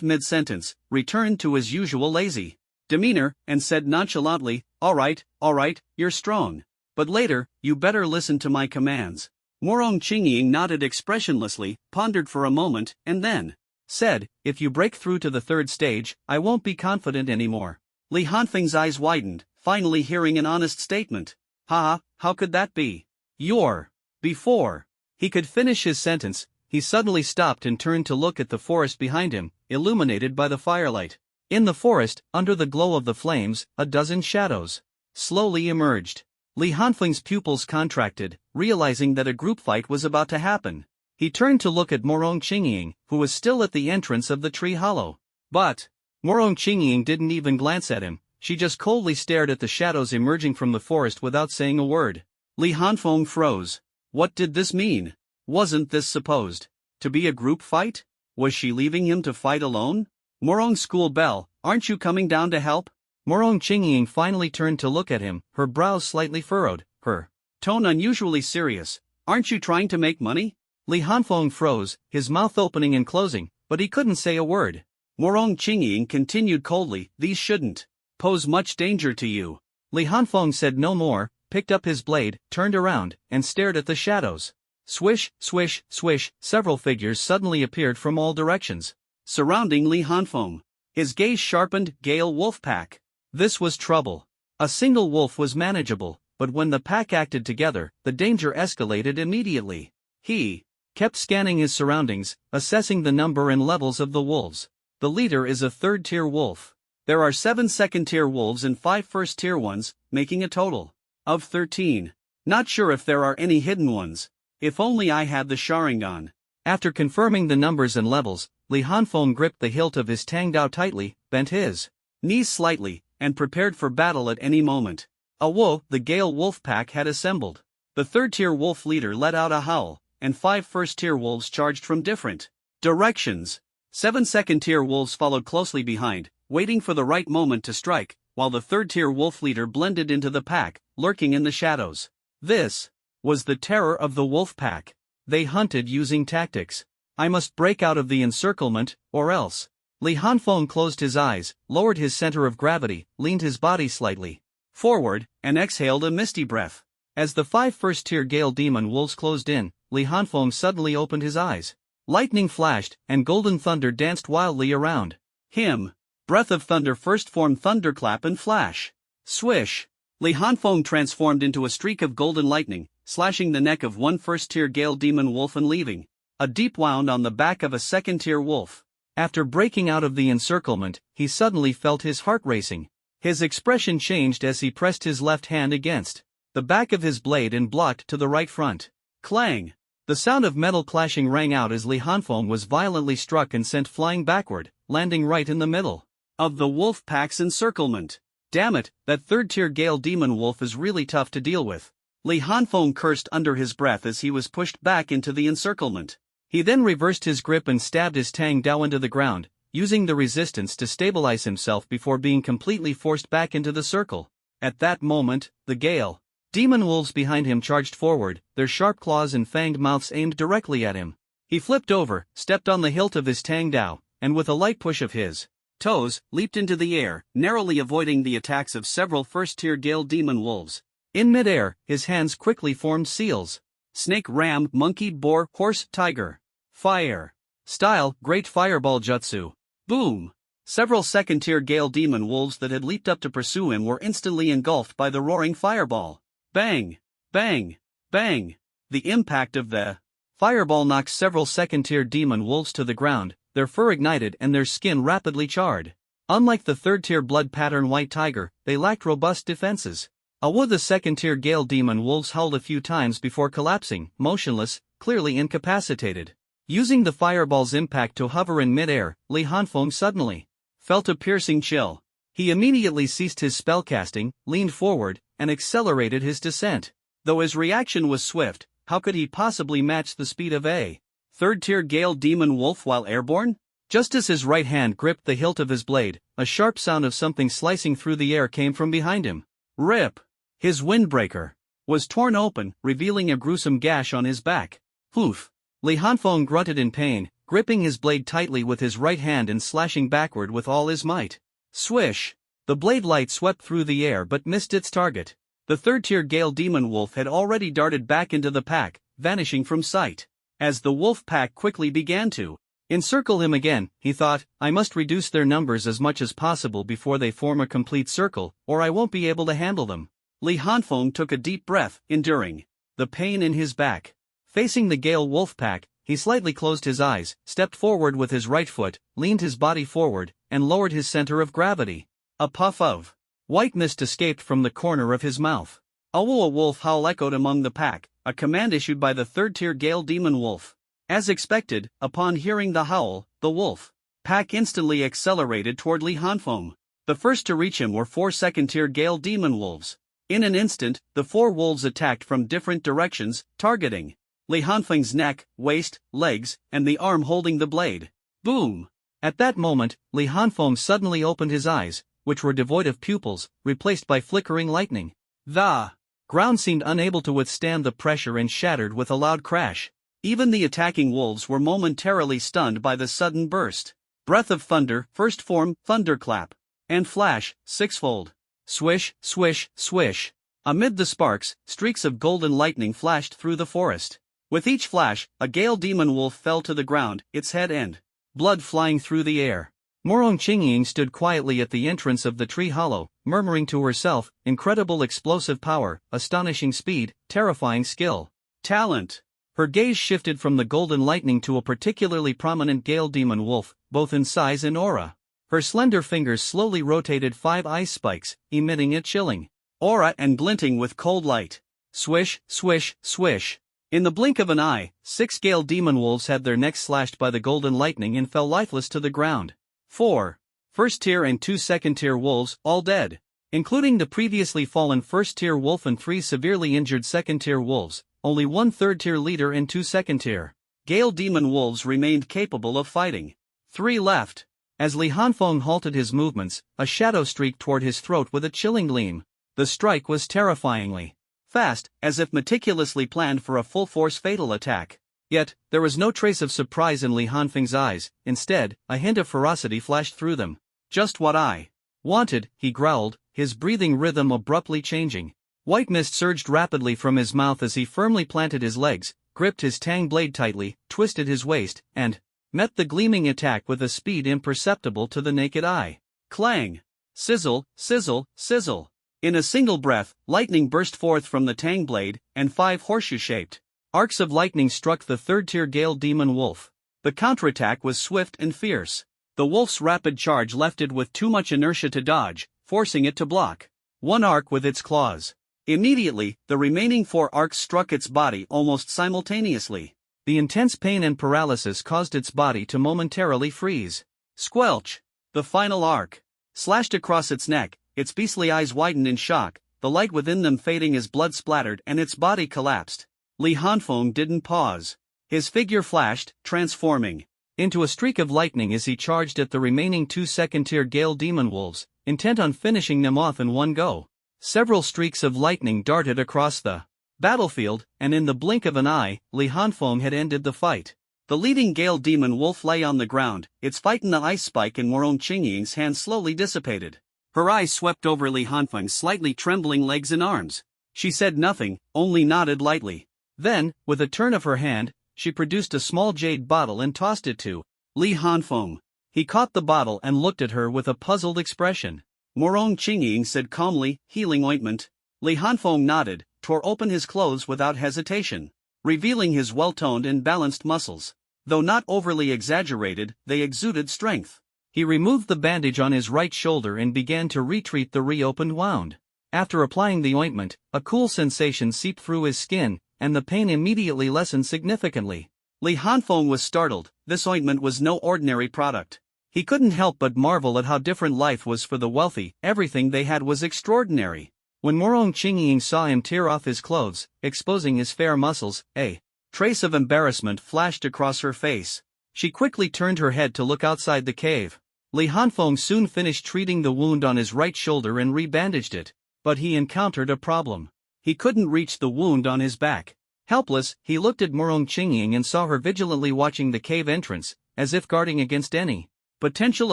mid-sentence, returned to his usual lazy demeanor, and said nonchalantly, all right, you're strong. But later, you better listen to my commands." Morong Qingying nodded expressionlessly, pondered for a moment, and then said, "If you break through to the 3rd stage, I won't be confident anymore." Li Hanfeng's eyes widened, finally hearing an honest statement. How could that be? Before he could finish his sentence, he suddenly stopped and turned to look at the forest behind him, illuminated by the firelight. In the forest, under the glow of the flames, a dozen shadows slowly emerged. Li Hanfeng's pupils contracted, realizing that a group fight was about to happen. He turned to look at Morong Qingying, who was still at the entrance of the tree hollow. But Morong Qingying didn't even glance at him. She just coldly stared at the shadows emerging from the forest without saying a word. Li Hanfeng froze. What did this mean? Wasn't this supposed to be a group fight? Was she leaving him to fight alone? Morong school bell, aren't you coming down to help? Morong Qingying finally turned to look at him, her brows slightly furrowed, her tone unusually serious. Aren't you trying to make money? Li Hanfeng froze, his mouth opening and closing, but he couldn't say a word. Morong Qingying continued coldly, these shouldn't pose much danger to you. Li Hanfeng said no more, picked up his blade, turned around, and stared at the shadows. Swish, swish, swish, several figures suddenly appeared from all directions, surrounding Li Hanfeng. His gaze sharpened. Gale wolf pack. This was trouble. A single wolf was manageable, but when the pack acted together, the danger escalated immediately. He kept scanning his surroundings, assessing the number and levels of the wolves. The leader is a third-tier wolf. There are 7 second-tier wolves and 5 first-tier ones, making a total of 13. Not sure if there are any hidden ones. If only I had the Sharingan. After confirming the numbers and levels, Li Hanfeng gripped the hilt of his Tangdao tightly, bent his knees slightly, and prepared for battle at any moment. The Gale wolf pack had assembled. The third-tier wolf leader let out a howl, and 5 first-tier wolves charged from different directions. 7 second-tier wolves followed closely behind, waiting for the right moment to strike, while the third-tier wolf leader blended into the pack, lurking in the shadows. This was the terror of the wolf pack. They hunted using tactics. I must break out of the encirclement, or else. Li Hanfeng closed his eyes, lowered his center of gravity, leaned his body slightly forward, and exhaled a misty breath. As the 5 first-tier Gale demon wolves closed in, Li Hanfeng suddenly opened his eyes. Lightning flashed, and golden thunder danced wildly around him. Breath of thunder first formed thunderclap and flash. Swish! Li Hanfeng transformed into a streak of golden lightning, slashing the neck of one first-tier Gale demon wolf and leaving a deep wound on the back of a second-tier wolf. After breaking out of the encirclement, he suddenly felt his heart racing. His expression changed as he pressed his left hand against the back of his blade and blocked to the right front. Clang! The sound of metal clashing rang out as Li Hanfeng was violently struck and sent flying backward, landing right in the middle of the wolf pack's encirclement. Damn it, that third-tier Gale demon wolf is really tough to deal with. Li Hanfeng cursed under his breath as he was pushed back into the encirclement. He then reversed his grip and stabbed his Tang Dao into the ground, using the resistance to stabilize himself before being completely forced back into the circle. At that moment, the Gale demon wolves behind him charged forward, their sharp claws and fanged mouths aimed directly at him. He flipped over, stepped on the hilt of his Tang Dao, and with a light push of his toes, leaped into the air, narrowly avoiding the attacks of several first-tier Gale demon wolves. In mid-air, his hands quickly formed seals. Snake, ram, monkey, boar, horse, tiger. Fire. Style, great fireball jutsu. Boom! Several second-tier Gale demon wolves that had leaped up to pursue him were instantly engulfed by the roaring fireball. Bang! Bang! Bang! The impact of the fireball knocked several second-tier demon wolves to the ground, their fur ignited and their skin rapidly charred. Unlike the third-tier blood pattern white tiger, they lacked robust defenses. The second-tier Gale demon wolves howled a few times before collapsing, motionless, clearly incapacitated. Using the fireball's impact to hover in mid-air, Li Hanfeng suddenly felt a piercing chill. He immediately ceased his spellcasting, leaned forward, and accelerated his descent. Though his reaction was swift, how could he possibly match the speed of a third-tier Gale demon wolf while airborne? Just as his right hand gripped the hilt of his blade, a sharp sound of something slicing through the air came from behind him. Rip! His windbreaker was torn open, revealing a gruesome gash on his back. Poof! Li Hanfeng grunted in pain, gripping his blade tightly with his right hand and slashing backward with all his might. Swish! The blade light swept through the air but missed its target. The third-tier Gale demon wolf had already darted back into the pack, vanishing from sight. As the wolf pack quickly began to encircle him again, he thought, I must reduce their numbers as much as possible before they form a complete circle, or I won't be able to handle them. Li Hanfeng took a deep breath, enduring the pain in his back. Facing the Gale wolf pack, he slightly closed his eyes, stepped forward with his right foot, leaned his body forward, and lowered his center of gravity. A puff of white mist escaped from the corner of his mouth. A wolf howl echoed among the pack, a command issued by the third-tier Gale Demon Wolf. As expected, upon hearing the howl, the wolf pack instantly accelerated toward Li Hanfeng. The first to reach him were 4 second-tier Gale Demon Wolves. In an instant, the 4 wolves attacked from different directions, targeting Li Hanfeng's neck, waist, legs, and the arm holding the blade. Boom! At that moment, Li Hanfeng suddenly opened his eyes, which were devoid of pupils, replaced by flickering lightning. The ground seemed unable to withstand the pressure and shattered with a loud crash. Even the attacking wolves were momentarily stunned by the sudden burst. Breath of thunder, first form, thunderclap. And flash, sixfold. Swish, swish, swish. Amid the sparks, streaks of golden lightning flashed through the forest. With each flash, a Gale Demon Wolf fell to the ground, its head and blood flying through the air. Morong Qingying stood quietly at the entrance of the tree hollow, murmuring to herself, incredible explosive power, astonishing speed, terrifying skill. Talent. Her gaze shifted from the golden lightning to a particularly prominent Gale Demon Wolf, both in size and aura. Her slender fingers slowly rotated 5 ice spikes, emitting a chilling aura and glinting with cold light. Swish, swish, swish. In the blink of an eye, 6 Gale Demon Wolves had their necks slashed by the golden lightning and fell lifeless to the ground. 4 first-tier and 2 second-tier wolves, all dead. Including the previously fallen first-tier wolf and 3 severely injured second-tier wolves, only 1 third-tier leader and 2 second-tier Gale Demon Wolves remained capable of fighting. 3 left. As Li Hanfeng halted his movements, a shadow streaked toward his throat with a chilling gleam. The strike was terrifyingly fast, as if meticulously planned for a full-force fatal attack. Yet, there was no trace of surprise in Li Hanfeng's eyes. Instead, a hint of ferocity flashed through them. Just what I wanted, he growled, his breathing rhythm abruptly changing. White mist surged rapidly from his mouth as he firmly planted his legs, gripped his tang blade tightly, twisted his waist, and met the gleaming attack with a speed imperceptible to the naked eye. Clang! Sizzle, sizzle, sizzle. In a single breath, lightning burst forth from the tang blade, and 5 horseshoe-shaped arcs of lightning struck the third-tier Gale Demon Wolf. The counterattack was swift and fierce. The wolf's rapid charge left it with too much inertia to dodge, forcing it to block 1 arc with its claws. Immediately, the remaining 4 arcs struck its body almost simultaneously. The intense pain and paralysis caused its body to momentarily freeze. Squelch! The final arc slashed across its neck, its beastly eyes widened in shock, the light within them fading as blood splattered and its body collapsed. Li Hanfeng didn't pause. His figure flashed, transforming into a streak of lightning as he charged at the remaining 2 second-tier Gale Demon Wolves, intent on finishing them off in one go. Several streaks of lightning darted across the battlefield, and in the blink of an eye, Li Hanfeng had ended the fight. The leading Gale Demon Wolf lay on the ground, its fight in the ice spike in Morong Qingying's hand slowly dissipated. Her eyes swept over Li Hanfeng's slightly trembling legs and arms. She said nothing, only nodded lightly. Then, with a turn of her hand, she produced a small jade bottle and tossed it to Li Hanfeng. He caught the bottle and looked at her with a puzzled expression. Morong Qingying said calmly, healing ointment. Li Hanfeng nodded, tore open his clothes without hesitation, revealing his well-toned and balanced muscles. Though not overly exaggerated, they exuded strength. He removed the bandage on his right shoulder and began to retreat the reopened wound. After applying the ointment, a cool sensation seeped through his skin, and the pain immediately lessened significantly. Li Hanfeng was startled. This ointment was no ordinary product. He couldn't help but marvel at how different life was for the wealthy. Everything they had was extraordinary. When Morong Qingying saw him tear off his clothes, exposing his fair muscles, a trace of embarrassment flashed across her face. She quickly turned her head to look outside the cave. Li Hanfeng soon finished treating the wound on his right shoulder and rebandaged it. But he encountered a problem. He couldn't reach the wound on his back. Helpless, he looked at Morong Qingying and saw her vigilantly watching the cave entrance, as if guarding against any potential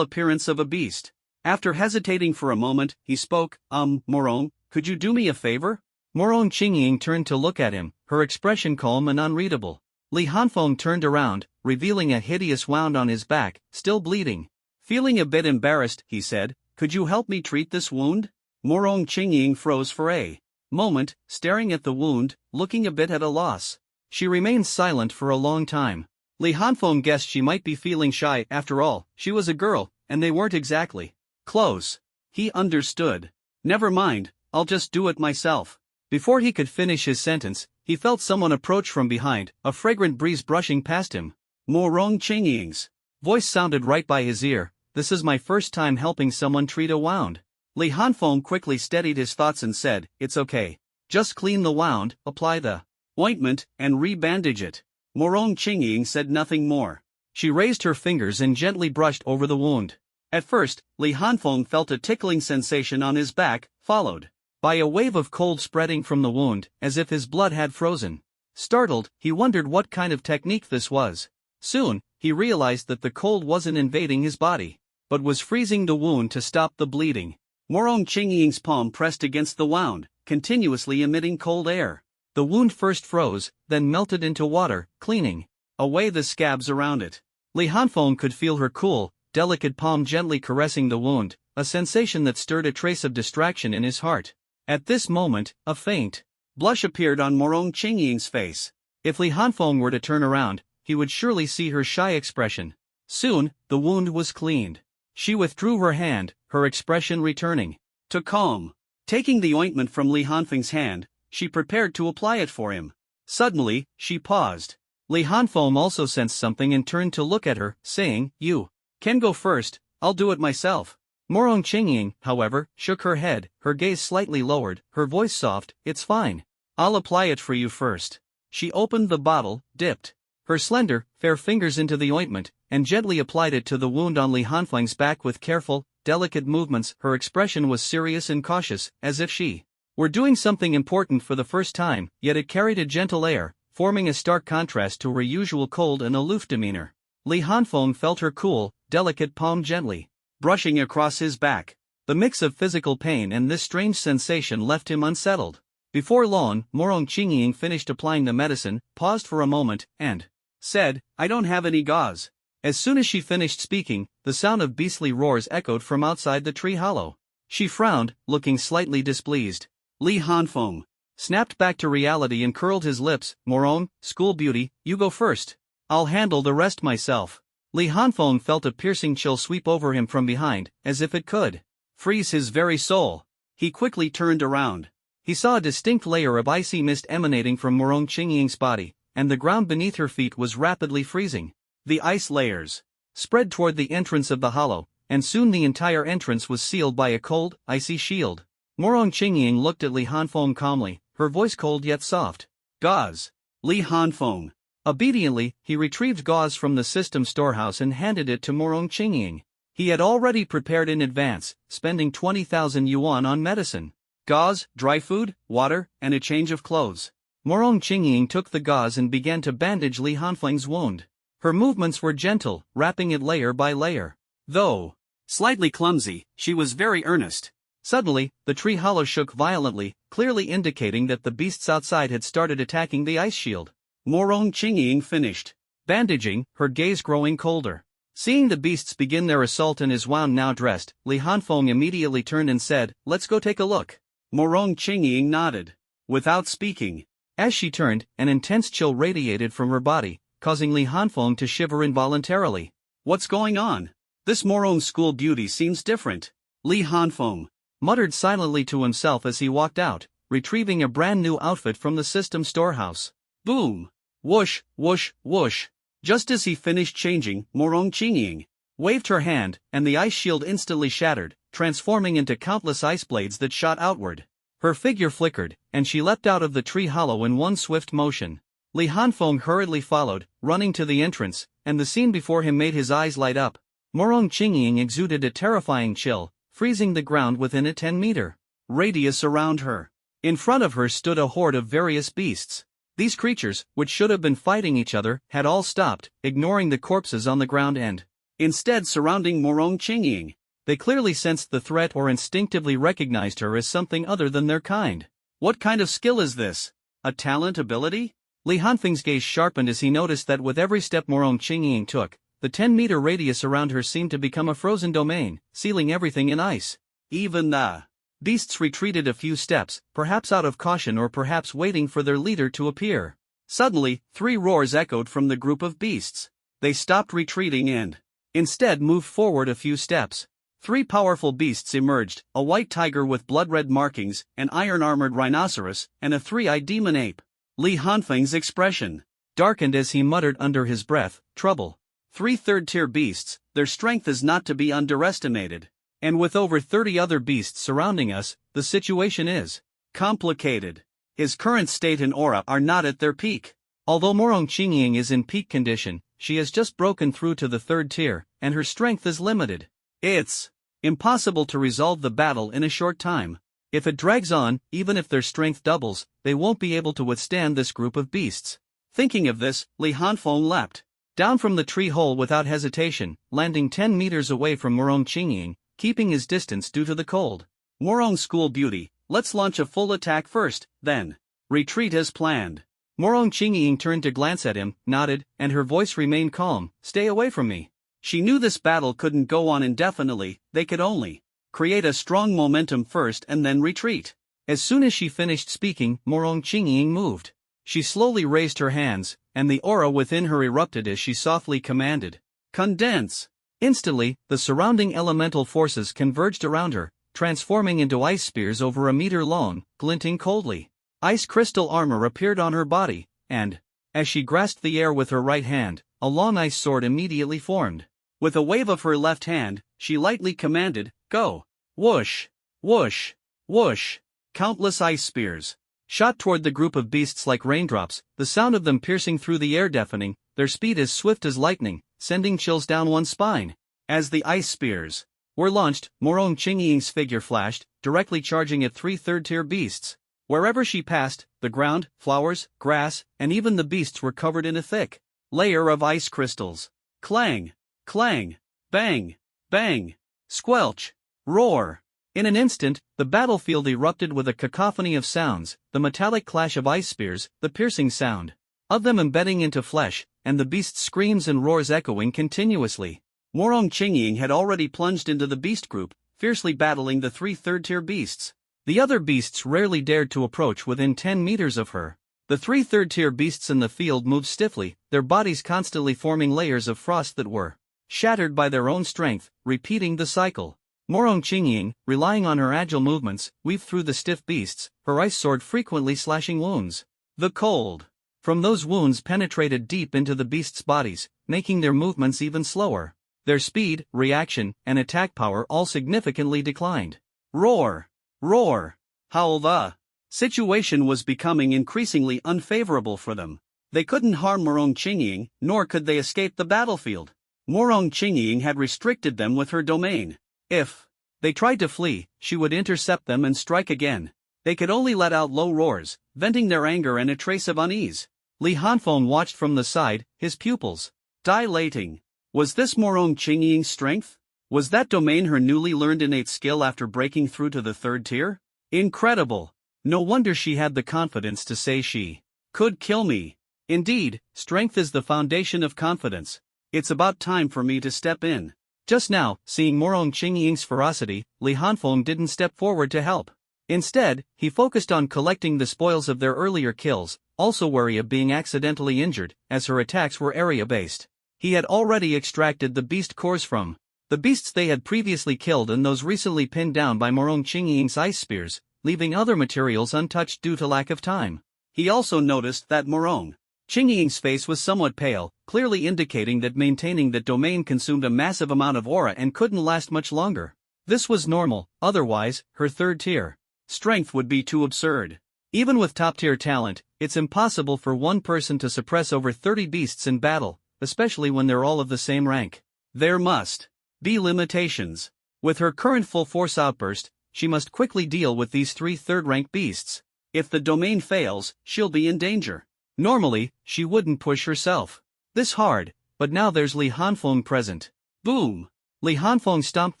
appearance of a beast. After hesitating for a moment, he spoke, Morong, could you do me a favor? Morong Qingying turned to look at him, her expression calm and unreadable. Li Hanfeng turned around, revealing a hideous wound on his back, still bleeding. Feeling a bit embarrassed, he said, could you help me treat this wound? Morong Qingying froze for a moment, staring at the wound, looking a bit at a loss. She remained silent for a long time. Li Hanfeng guessed she might be feeling shy. After all, she was a girl, and they weren't exactly close. He understood. Never mind, I'll just do it myself. Before he could finish his sentence, he felt someone approach from behind, a fragrant breeze brushing past him. Morong Chingying's voice sounded right by his ear. This is my first time helping someone treat a wound. Li Hanfeng quickly steadied his thoughts and said, it's okay. Just clean the wound, apply the ointment, and re-bandage it. Morong Chingying said nothing more. She raised her fingers and gently brushed over the wound. At first, Li Hanfeng felt a tickling sensation on his back, followed by a wave of cold spreading from the wound, as if his blood had frozen. Startled, he wondered what kind of technique this was. Soon, he realized that the cold wasn't invading his body, but was freezing the wound to stop the bleeding. Morong Chingying's palm pressed against the wound, continuously emitting cold air. The wound first froze, then melted into water, cleaning away the scabs around it. Li Hanfeng could feel her cool, delicate palm gently caressing the wound, a sensation that stirred a trace of distraction in his heart. At this moment, a faint blush appeared on Morong Chingying's face. If Li Hanfeng were to turn around, he would surely see her shy expression. Soon, the wound was cleaned. She withdrew her hand, her expression returning to calm. Taking the ointment from Li Hanfeng's hand, she prepared to apply it for him. Suddenly, she paused. Li Hanfeng also sensed something and turned to look at her, saying, you can go first, I'll do it myself. Morong Chingying, however, shook her head, her gaze slightly lowered, her voice soft, it's fine. I'll apply it for you first. She opened the bottle, dipped her slender, fair fingers into the ointment, and gently applied it to the wound on Li Hanfeng's back with careful, delicate movements. Her expression was serious and cautious, as if she were doing something important for the first time, yet it carried a gentle air, forming a stark contrast to her usual cold and aloof demeanor. Li Hanfeng felt her cool, delicate palm gently brushing across his back. The mix of physical pain and this strange sensation left him unsettled. Before long, Morong Chingying finished applying the medicine, paused for a moment, and said, I don't have any gauze. As soon as she finished speaking, the sound of beastly roars echoed from outside the tree hollow. She frowned, looking slightly displeased. Li Hanfeng snapped back to reality and curled his lips. Morong, school beauty, you go first. I'll handle the rest myself. Li Hanfeng felt a piercing chill sweep over him from behind, as if it could freeze his very soul. He quickly turned around. He saw a distinct layer of icy mist emanating from Morong Chingying's body, and the ground beneath her feet was rapidly freezing. The ice layers spread toward the entrance of the hollow, and soon the entire entrance was sealed by a cold, icy shield. Morong Chingying looked at Li Hanfeng calmly, her voice cold yet soft. Gauze. Li Hanfeng. Obediently, he retrieved gauze from the system storehouse and handed it to Morong Chingying. He had already prepared in advance, spending 20,000 yuan on medicine, gauze, dry food, water, and a change of clothes. Morong Chingying took the gauze and began to bandage Li Hanfeng's wound. Her movements were gentle, wrapping it layer by layer. Though slightly clumsy, she was very earnest. Suddenly, the tree hollow shook violently, clearly indicating that the beasts outside had started attacking the ice shield. Morong Chingying finished bandaging, her gaze growing colder. Seeing the beasts begin their assault and his wound now dressed, Li Hanfeng immediately turned and said, let's go take a look. Morong Chingying nodded, without speaking. As she turned, an intense chill radiated from her body, causing Li Hanfeng to shiver involuntarily. What's going on? This Morong school beauty seems different. Li Hanfeng muttered silently to himself as he walked out, retrieving a brand new outfit from the system storehouse. Boom! Whoosh, whoosh, whoosh. Just as he finished changing, Morong Chingying waved her hand, and the ice shield instantly shattered, transforming into countless ice blades that shot outward. Her figure flickered, and she leapt out of the tree hollow in one swift motion. Li Hanfeng hurriedly followed, running to the entrance, and the scene before him made his eyes light up. Morong Chingying exuded a terrifying chill, freezing the ground within a 10-meter radius around her. In front of her stood a horde of various beasts. These creatures, which should have been fighting each other, had all stopped, ignoring the corpses on the ground and instead surrounding Morong Chingying. They clearly sensed the threat or instinctively recognized her as something other than their kind. What kind of skill is this? A talent ability? Li Hanfeng's gaze sharpened as he noticed that with every step Morong Chingying took, the 10-meter radius around her seemed to become a frozen domain, sealing everything in ice. Even the beasts retreated a few steps, perhaps out of caution or perhaps waiting for their leader to appear. Suddenly, 3 roars echoed from the group of beasts. They stopped retreating and Instead moved forward a few steps. 3 powerful beasts emerged, a white tiger with blood-red markings, an iron-armored rhinoceros, and a 3-eyed demon ape. Li Hanfeng's expression darkened as he muttered under his breath, "Trouble." 3 third-tier beasts, their strength is not to be underestimated. And with over 30 other beasts surrounding us, the situation is complicated. His current state and aura are not at their peak. Although Morong Qingying is in peak condition, she has just broken through to the 3rd tier, and her strength is limited. It's impossible to resolve the battle in a short time. If it drags on, even if their strength doubles, they won't be able to withstand this group of beasts. Thinking of this, Li Hanfeng leapt down from the tree hole without hesitation, landing 10 meters away from Morong Qingying, keeping his distance due to the cold. Morong school beauty, let's launch a full attack first, then retreat as planned. Morong Qingying turned to glance at him, nodded, and her voice remained calm, "Stay away from me." She knew this battle couldn't go on indefinitely, they could only create a strong momentum first and then retreat. As soon as she finished speaking, Morong Qingying moved. She slowly raised her hands, and the aura within her erupted as she softly commanded, "Condense." Instantly, the surrounding elemental forces converged around her, transforming into ice spears over a meter long, glinting coldly. Ice crystal armor appeared on her body, and, as she grasped the air with her right hand, a long ice sword immediately formed. With a wave of her left hand, she lightly commanded, "Go!" Whoosh! Whoosh! Whoosh! Countless ice spears shot toward the group of beasts like raindrops, the sound of them piercing through the air deafening, their speed as swift as lightning, sending chills down one's spine. As the ice spears were launched, Morong Qingying's figure flashed, directly charging at 3 third-tier beasts. Wherever she passed, the ground, flowers, grass, and even the beasts were covered in a thick layer of ice crystals. Clang! Clang! Bang! Bang! Squelch! Roar! In an instant, the battlefield erupted with a cacophony of sounds, the metallic clash of ice spears, the piercing sound of them embedding into flesh, and the beasts' screams and roars echoing continuously. Morong Qingying had already plunged into the beast group, fiercely battling the 3 third-tier beasts. The other beasts rarely dared to approach within 10 meters of her. The 3 third-tier beasts in the field moved stiffly, their bodies constantly forming layers of frost that were shattered by their own strength, repeating the cycle. Morong Qingying, relying on her agile movements, weaved through the stiff beasts, her ice sword frequently slashing wounds. The cold from those wounds penetrated deep into the beasts' bodies, making their movements even slower. Their speed, reaction, and attack power all significantly declined. Roar! Roar! Howl! The situation was becoming increasingly unfavorable for them. They couldn't harm Morong Qingying, nor could they escape the battlefield. Morong Qingying had restricted them with her domain. If they tried to flee, she would intercept them and strike again. They could only let out low roars, venting their anger and a trace of unease. Li Hanfeng watched from the side, his pupils dilating. Was this Morong Qingying's strength? Was that domain her newly learned innate skill after breaking through to the 3rd tier? Incredible! No wonder she had the confidence to say she could kill me. Indeed, strength is the foundation of confidence. It's about time for me to step in. Just now, seeing Morong Qingying's ferocity, Li Hanfeng didn't step forward to help. Instead, he focused on collecting the spoils of their earlier kills, also wary of being accidentally injured, as her attacks were area-based. He had already extracted the beast cores from the beasts they had previously killed and those recently pinned down by Morong Qingying's ice spears, leaving other materials untouched due to lack of time. He also noticed that Morong Qingying's face was somewhat pale, clearly indicating that maintaining that domain consumed a massive amount of aura and couldn't last much longer. This was normal, otherwise, her 3rd tier strength would be too absurd. Even with top-tier talent, it's impossible for one person to suppress over 30 beasts in battle, especially when they're all of the same rank. There must be limitations. With her current full-force outburst, she must quickly deal with these 3 third-rank beasts. If the domain fails, she'll be in danger. Normally, she wouldn't push herself this hard, but now there's Li Hanfeng present. Boom! Li Hanfeng stomped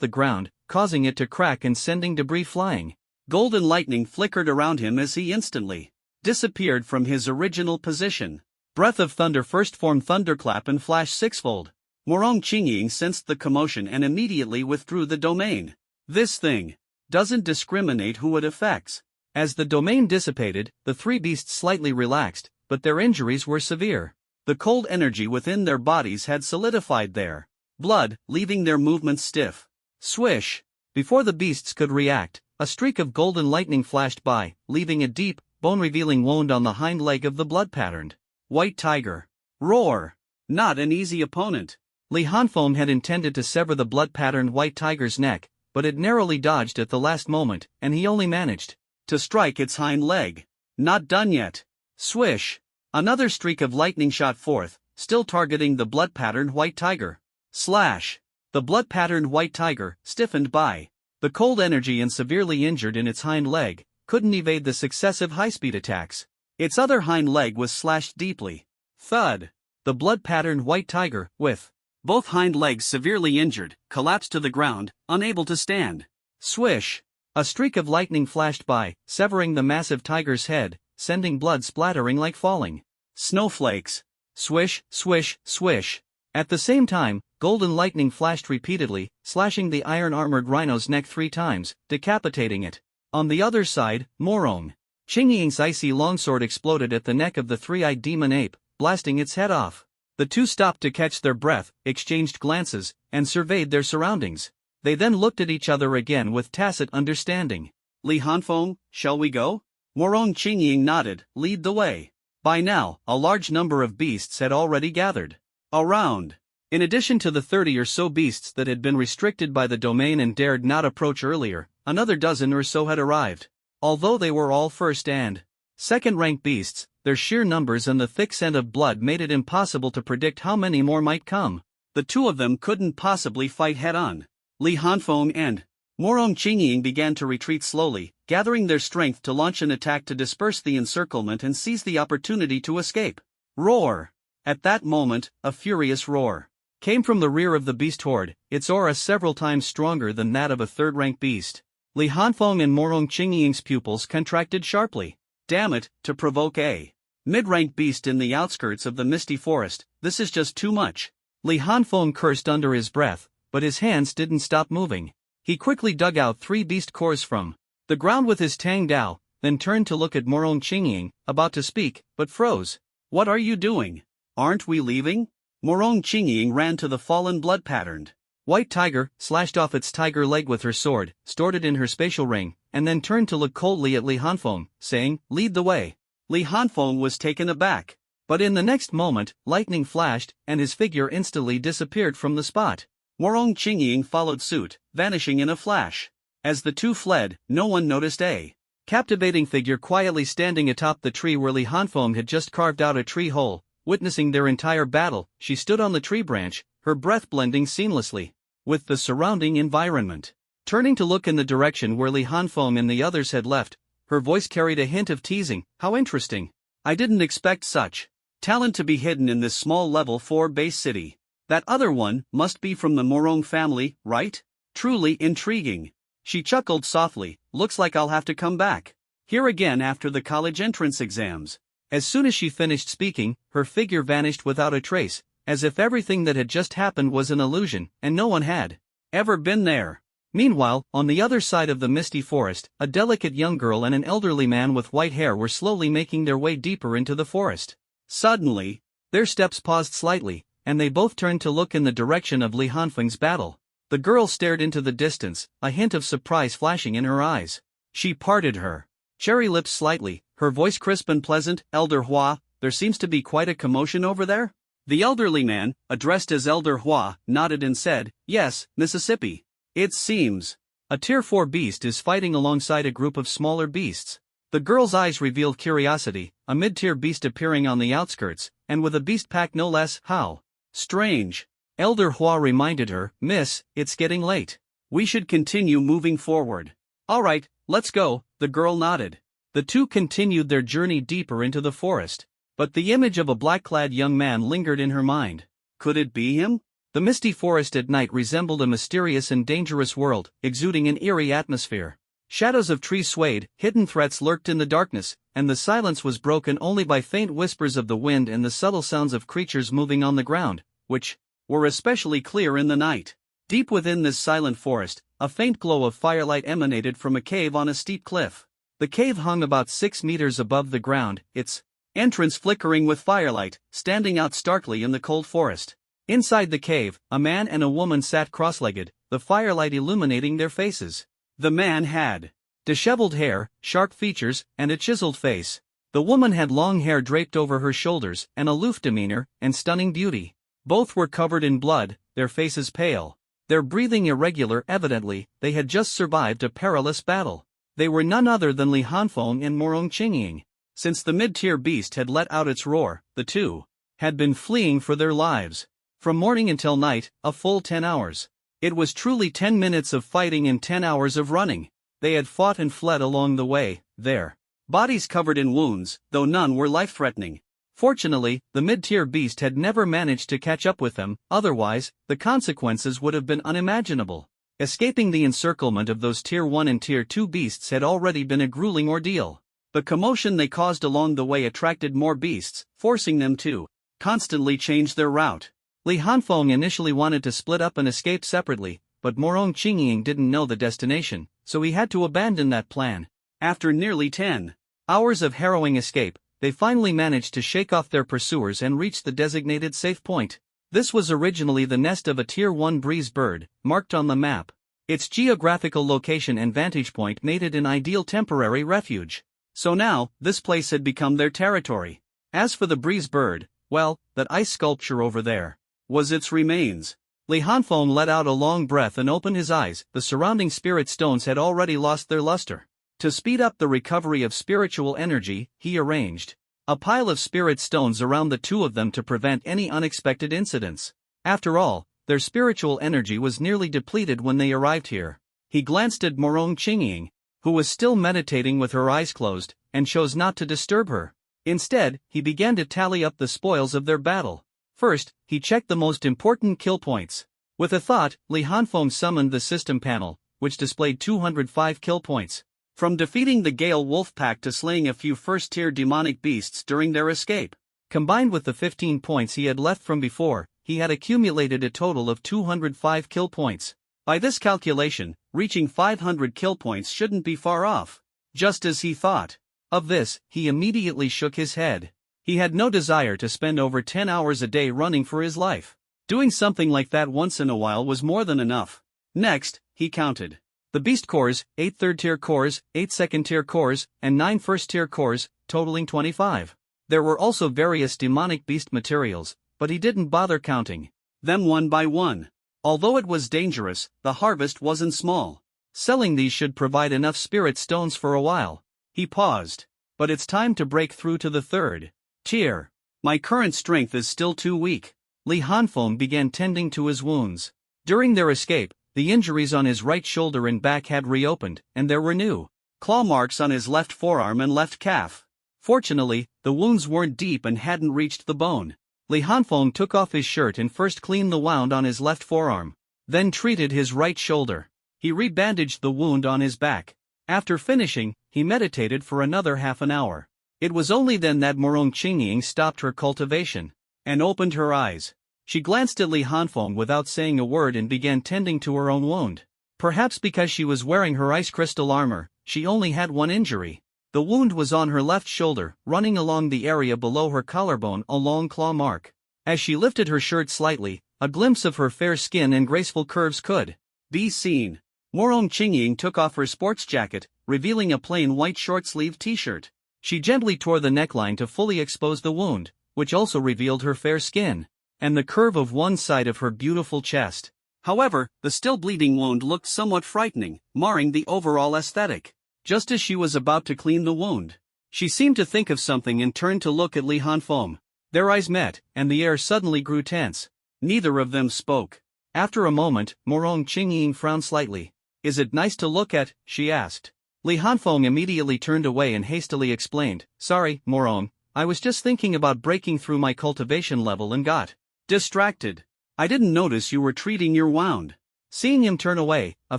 the ground, causing it to crack and sending debris flying. Golden lightning flickered around him as he instantly disappeared from his original position. Breath of Thunder first formed Thunderclap and Flash sixfold. Morong Qingying sensed the commotion and immediately withdrew the domain. This thing doesn't discriminate who it affects. As the domain dissipated, the 3 beasts slightly relaxed, but their injuries were severe. The cold energy within their bodies had solidified there. blood, leaving their movements stiff. Swish! Before the beasts could react, a streak of golden lightning flashed by, leaving a deep, bone-revealing wound on the hind leg of the blood-patterned white tiger. Roar! Not an easy opponent. Li Hanfeng had intended to sever the blood-patterned white tiger's neck, but it narrowly dodged at the last moment, and he only managed to strike its hind leg. Not done yet. Swish! Another streak of lightning shot forth, still targeting the blood-patterned white tiger. Slash! The blood-patterned white tiger, stiffened by the cold energy and severely injured in its hind leg, couldn't evade the successive high-speed attacks. Its other hind leg was slashed deeply. Thud! The blood-patterned white tiger, with both hind legs severely injured, collapsed to the ground, unable to stand. Swish! A streak of lightning flashed by, severing the massive tiger's head, sending blood splattering like falling snowflakes. Swish, swish, swish. At the same time, golden lightning flashed repeatedly, slashing the iron-armored rhino's neck 3 times, decapitating it. On the other side, Morong Qingying's icy longsword exploded at the neck of the 3-eyed demon ape, blasting its head off. The two stopped to catch their breath, exchanged glances, and surveyed their surroundings. They then looked at each other again with tacit understanding. Li Hanfeng, shall we go? Morong Qingying nodded, lead the way. By now, a large number of beasts had already gathered around. In addition to the 30 or so beasts that had been restricted by the domain and dared not approach earlier, another dozen or so had arrived. Although they were all first and second-rank beasts, their sheer numbers and the thick scent of blood made it impossible to predict how many more might come. The two of them couldn't possibly fight head-on. Li Hanfeng and Morong Qingying began to retreat slowly, gathering their strength to launch an attack to disperse the encirclement and seize the opportunity to escape. Roar! At that moment, a furious roar came from the rear of the beast horde, its aura several times stronger than that of a third-rank beast. Li Hanfeng and Morong Qingying's pupils contracted sharply. Damn it, to provoke a mid-rank beast in the outskirts of the misty forest, this is just too much. Li Hanfeng cursed under his breath, but his hands didn't stop moving. He quickly dug out 3 beast cores from the ground with his Tang Dao, then turned to look at Morong Qingying, about to speak, but froze. What are you doing? Aren't we leaving? Morong Qingying ran to the fallen blood-patterned white tiger, slashed off its tiger leg with her sword, stored it in her spatial ring, and then turned to look coldly at Li Hanfeng, saying, lead the way. Li Hanfeng was taken aback. But in the next moment, lightning flashed, and his figure instantly disappeared from the spot. Morong Qingying followed suit, vanishing in a flash. As the two fled, no one noticed a captivating figure quietly standing atop the tree where Li Hanfeng had just carved out a tree hole. Witnessing their entire battle, she stood on the tree branch, her breath blending seamlessly with the surrounding environment. Turning to look in the direction where Li Hanfeng and the others had left, her voice carried a hint of teasing. How interesting. I didn't expect such talent to be hidden in this small level 4 base city. That other one must be from the Morong family, right? Truly intriguing. She chuckled softly, looks like I'll have to come back here again after the college entrance exams. As soon as she finished speaking, her figure vanished without a trace, as if everything that had just happened was an illusion, and no one had ever been there. Meanwhile, on the other side of the misty forest, a delicate young girl and an elderly man with white hair were slowly making their way deeper into the forest. Suddenly, their steps paused slightly, and they both turned to look in the direction of Li Hanfeng's battle. The girl stared into the distance, a hint of surprise flashing in her eyes. She parted her cherry lips slightly, her voice crisp and pleasant. Elder Hua, there seems to be quite a commotion over there? The elderly man, addressed as Elder Hua, nodded and said, yes, Mississippi. It seems a Tier 4 beast is fighting alongside a group of smaller beasts. The girl's eyes revealed curiosity, a mid-tier beast appearing on the outskirts, and with a beast pack no less. How strange. Elder Hua reminded her, Miss, it's getting late. We should continue moving forward. All right, let's go, the girl nodded. The two continued their journey deeper into the forest. But the image of a black-clad young man lingered in her mind. Could it be him? The misty forest at night resembled a mysterious and dangerous world, exuding an eerie atmosphere. Shadows of trees swayed, hidden threats lurked in the darkness, and the silence was broken only by faint whispers of the wind and the subtle sounds of creatures moving on the ground, which were especially clear in the night. Deep within this silent forest, a faint glow of firelight emanated from a cave on a steep cliff. The cave hung about 6 meters above the ground, its entrance flickering with firelight, standing out starkly in the cold forest. Inside the cave, a man and a woman sat cross-legged, the firelight illuminating their faces. The man had disheveled hair, sharp features, and a chiseled face. The woman had long hair draped over her shoulders, an aloof demeanor, and stunning beauty. Both were covered in blood, their faces pale. Their breathing irregular. Evidently, they had just survived a perilous battle. They were none other than Li Hanfeng and Morong Qingying. Since the mid-tier beast had let out its roar, the two had been fleeing for their lives. From morning until night, a full 10 hours. It was truly 10 minutes of fighting and 10 hours of running. They had fought and fled along the way, their bodies covered in wounds, though none were life-threatening. Fortunately, the mid-tier beast had never managed to catch up with them, otherwise, the consequences would have been unimaginable. Escaping the encirclement of those Tier 1 and Tier 2 beasts had already been a grueling ordeal. The commotion they caused along the way attracted more beasts, forcing them to constantly change their route. Li Hanfeng initially wanted to split up and escape separately, but Morong Qingying didn't know the destination, so he had to abandon that plan. After nearly 10 hours of harrowing escape, they finally managed to shake off their pursuers and reach the designated safe point. This was originally the nest of a Tier 1 breeze bird, marked on the map. Its geographical location and vantage point made it an ideal temporary refuge. So now, this place had become their territory. As for the breeze bird, well, that ice sculpture over there was its remains. Li Hanfeng let out a long breath and opened his eyes. The surrounding spirit stones had already lost their luster. To speed up the recovery of spiritual energy, he arranged a pile of spirit stones around the two of them to prevent any unexpected incidents. After all, their spiritual energy was nearly depleted when they arrived here. He glanced at Morong Qingying, who was still meditating with her eyes closed, and chose not to disturb her. Instead, he began to tally up the spoils of their battle. First, he checked the most important kill points. With a thought, Li Hanfeng summoned the system panel, which displayed 205 kill points. From defeating the Gale Wolf Pack to slaying a few first-tier demonic beasts during their escape. Combined with the 15 points he had left from before, he had accumulated a total of 205 kill points. By this calculation, reaching 500 kill points shouldn't be far off. Just as he thought of this, he immediately shook his head. He had no desire to spend over 10 hours a day running for his life. Doing something like that once in a while was more than enough. Next, he counted the beast cores, 8 third-tier cores, 8 second-tier cores, and 9 first-tier cores, totaling 25. There were also various demonic beast materials, but he didn't bother counting them one by one. Although it was dangerous, the harvest wasn't small. Selling these should provide enough spirit stones for a while. He paused. But it's time to break through to the third tier. My current strength is still too weak. Li Hanfeng began tending to his wounds. During their escape, the injuries on his right shoulder and back had reopened, and there were new claw marks on his left forearm and left calf. Fortunately, the wounds weren't deep and hadn't reached the bone. Li Hanfeng took off his shirt and first cleaned the wound on his left forearm, then treated his right shoulder. He rebandaged the wound on his back. After finishing, he meditated for another half an hour. It was only then that Morong Qingying stopped her cultivation and opened her eyes. She glanced at Li Hanfeng without saying a word and began tending to her own wound. Perhaps because she was wearing her ice crystal armor, she only had one injury. The wound was on her left shoulder, running along the area below her collarbone, a long claw mark. As she lifted her shirt slightly, a glimpse of her fair skin and graceful curves could be seen. Morong Qingying took off her sports jacket, revealing a plain white short-sleeved t-shirt. She gently tore the neckline to fully expose the wound, which also revealed her fair skin and the curve of one side of her beautiful chest. However, the still bleeding wound looked somewhat frightening, marring the overall aesthetic. Just as she was about to clean the wound, she seemed to think of something and turned to look at Li Hanfeng. Their eyes met, and the air suddenly grew tense. Neither of them spoke. After a moment, Morong Qingying frowned slightly. "Is it nice to look at?" she asked. Li Hanfeng immediately turned away and hastily explained, "Sorry, Morong, I was just thinking about breaking through my cultivation level and got distracted. I didn't notice you were treating your wound." Seeing him turn away, a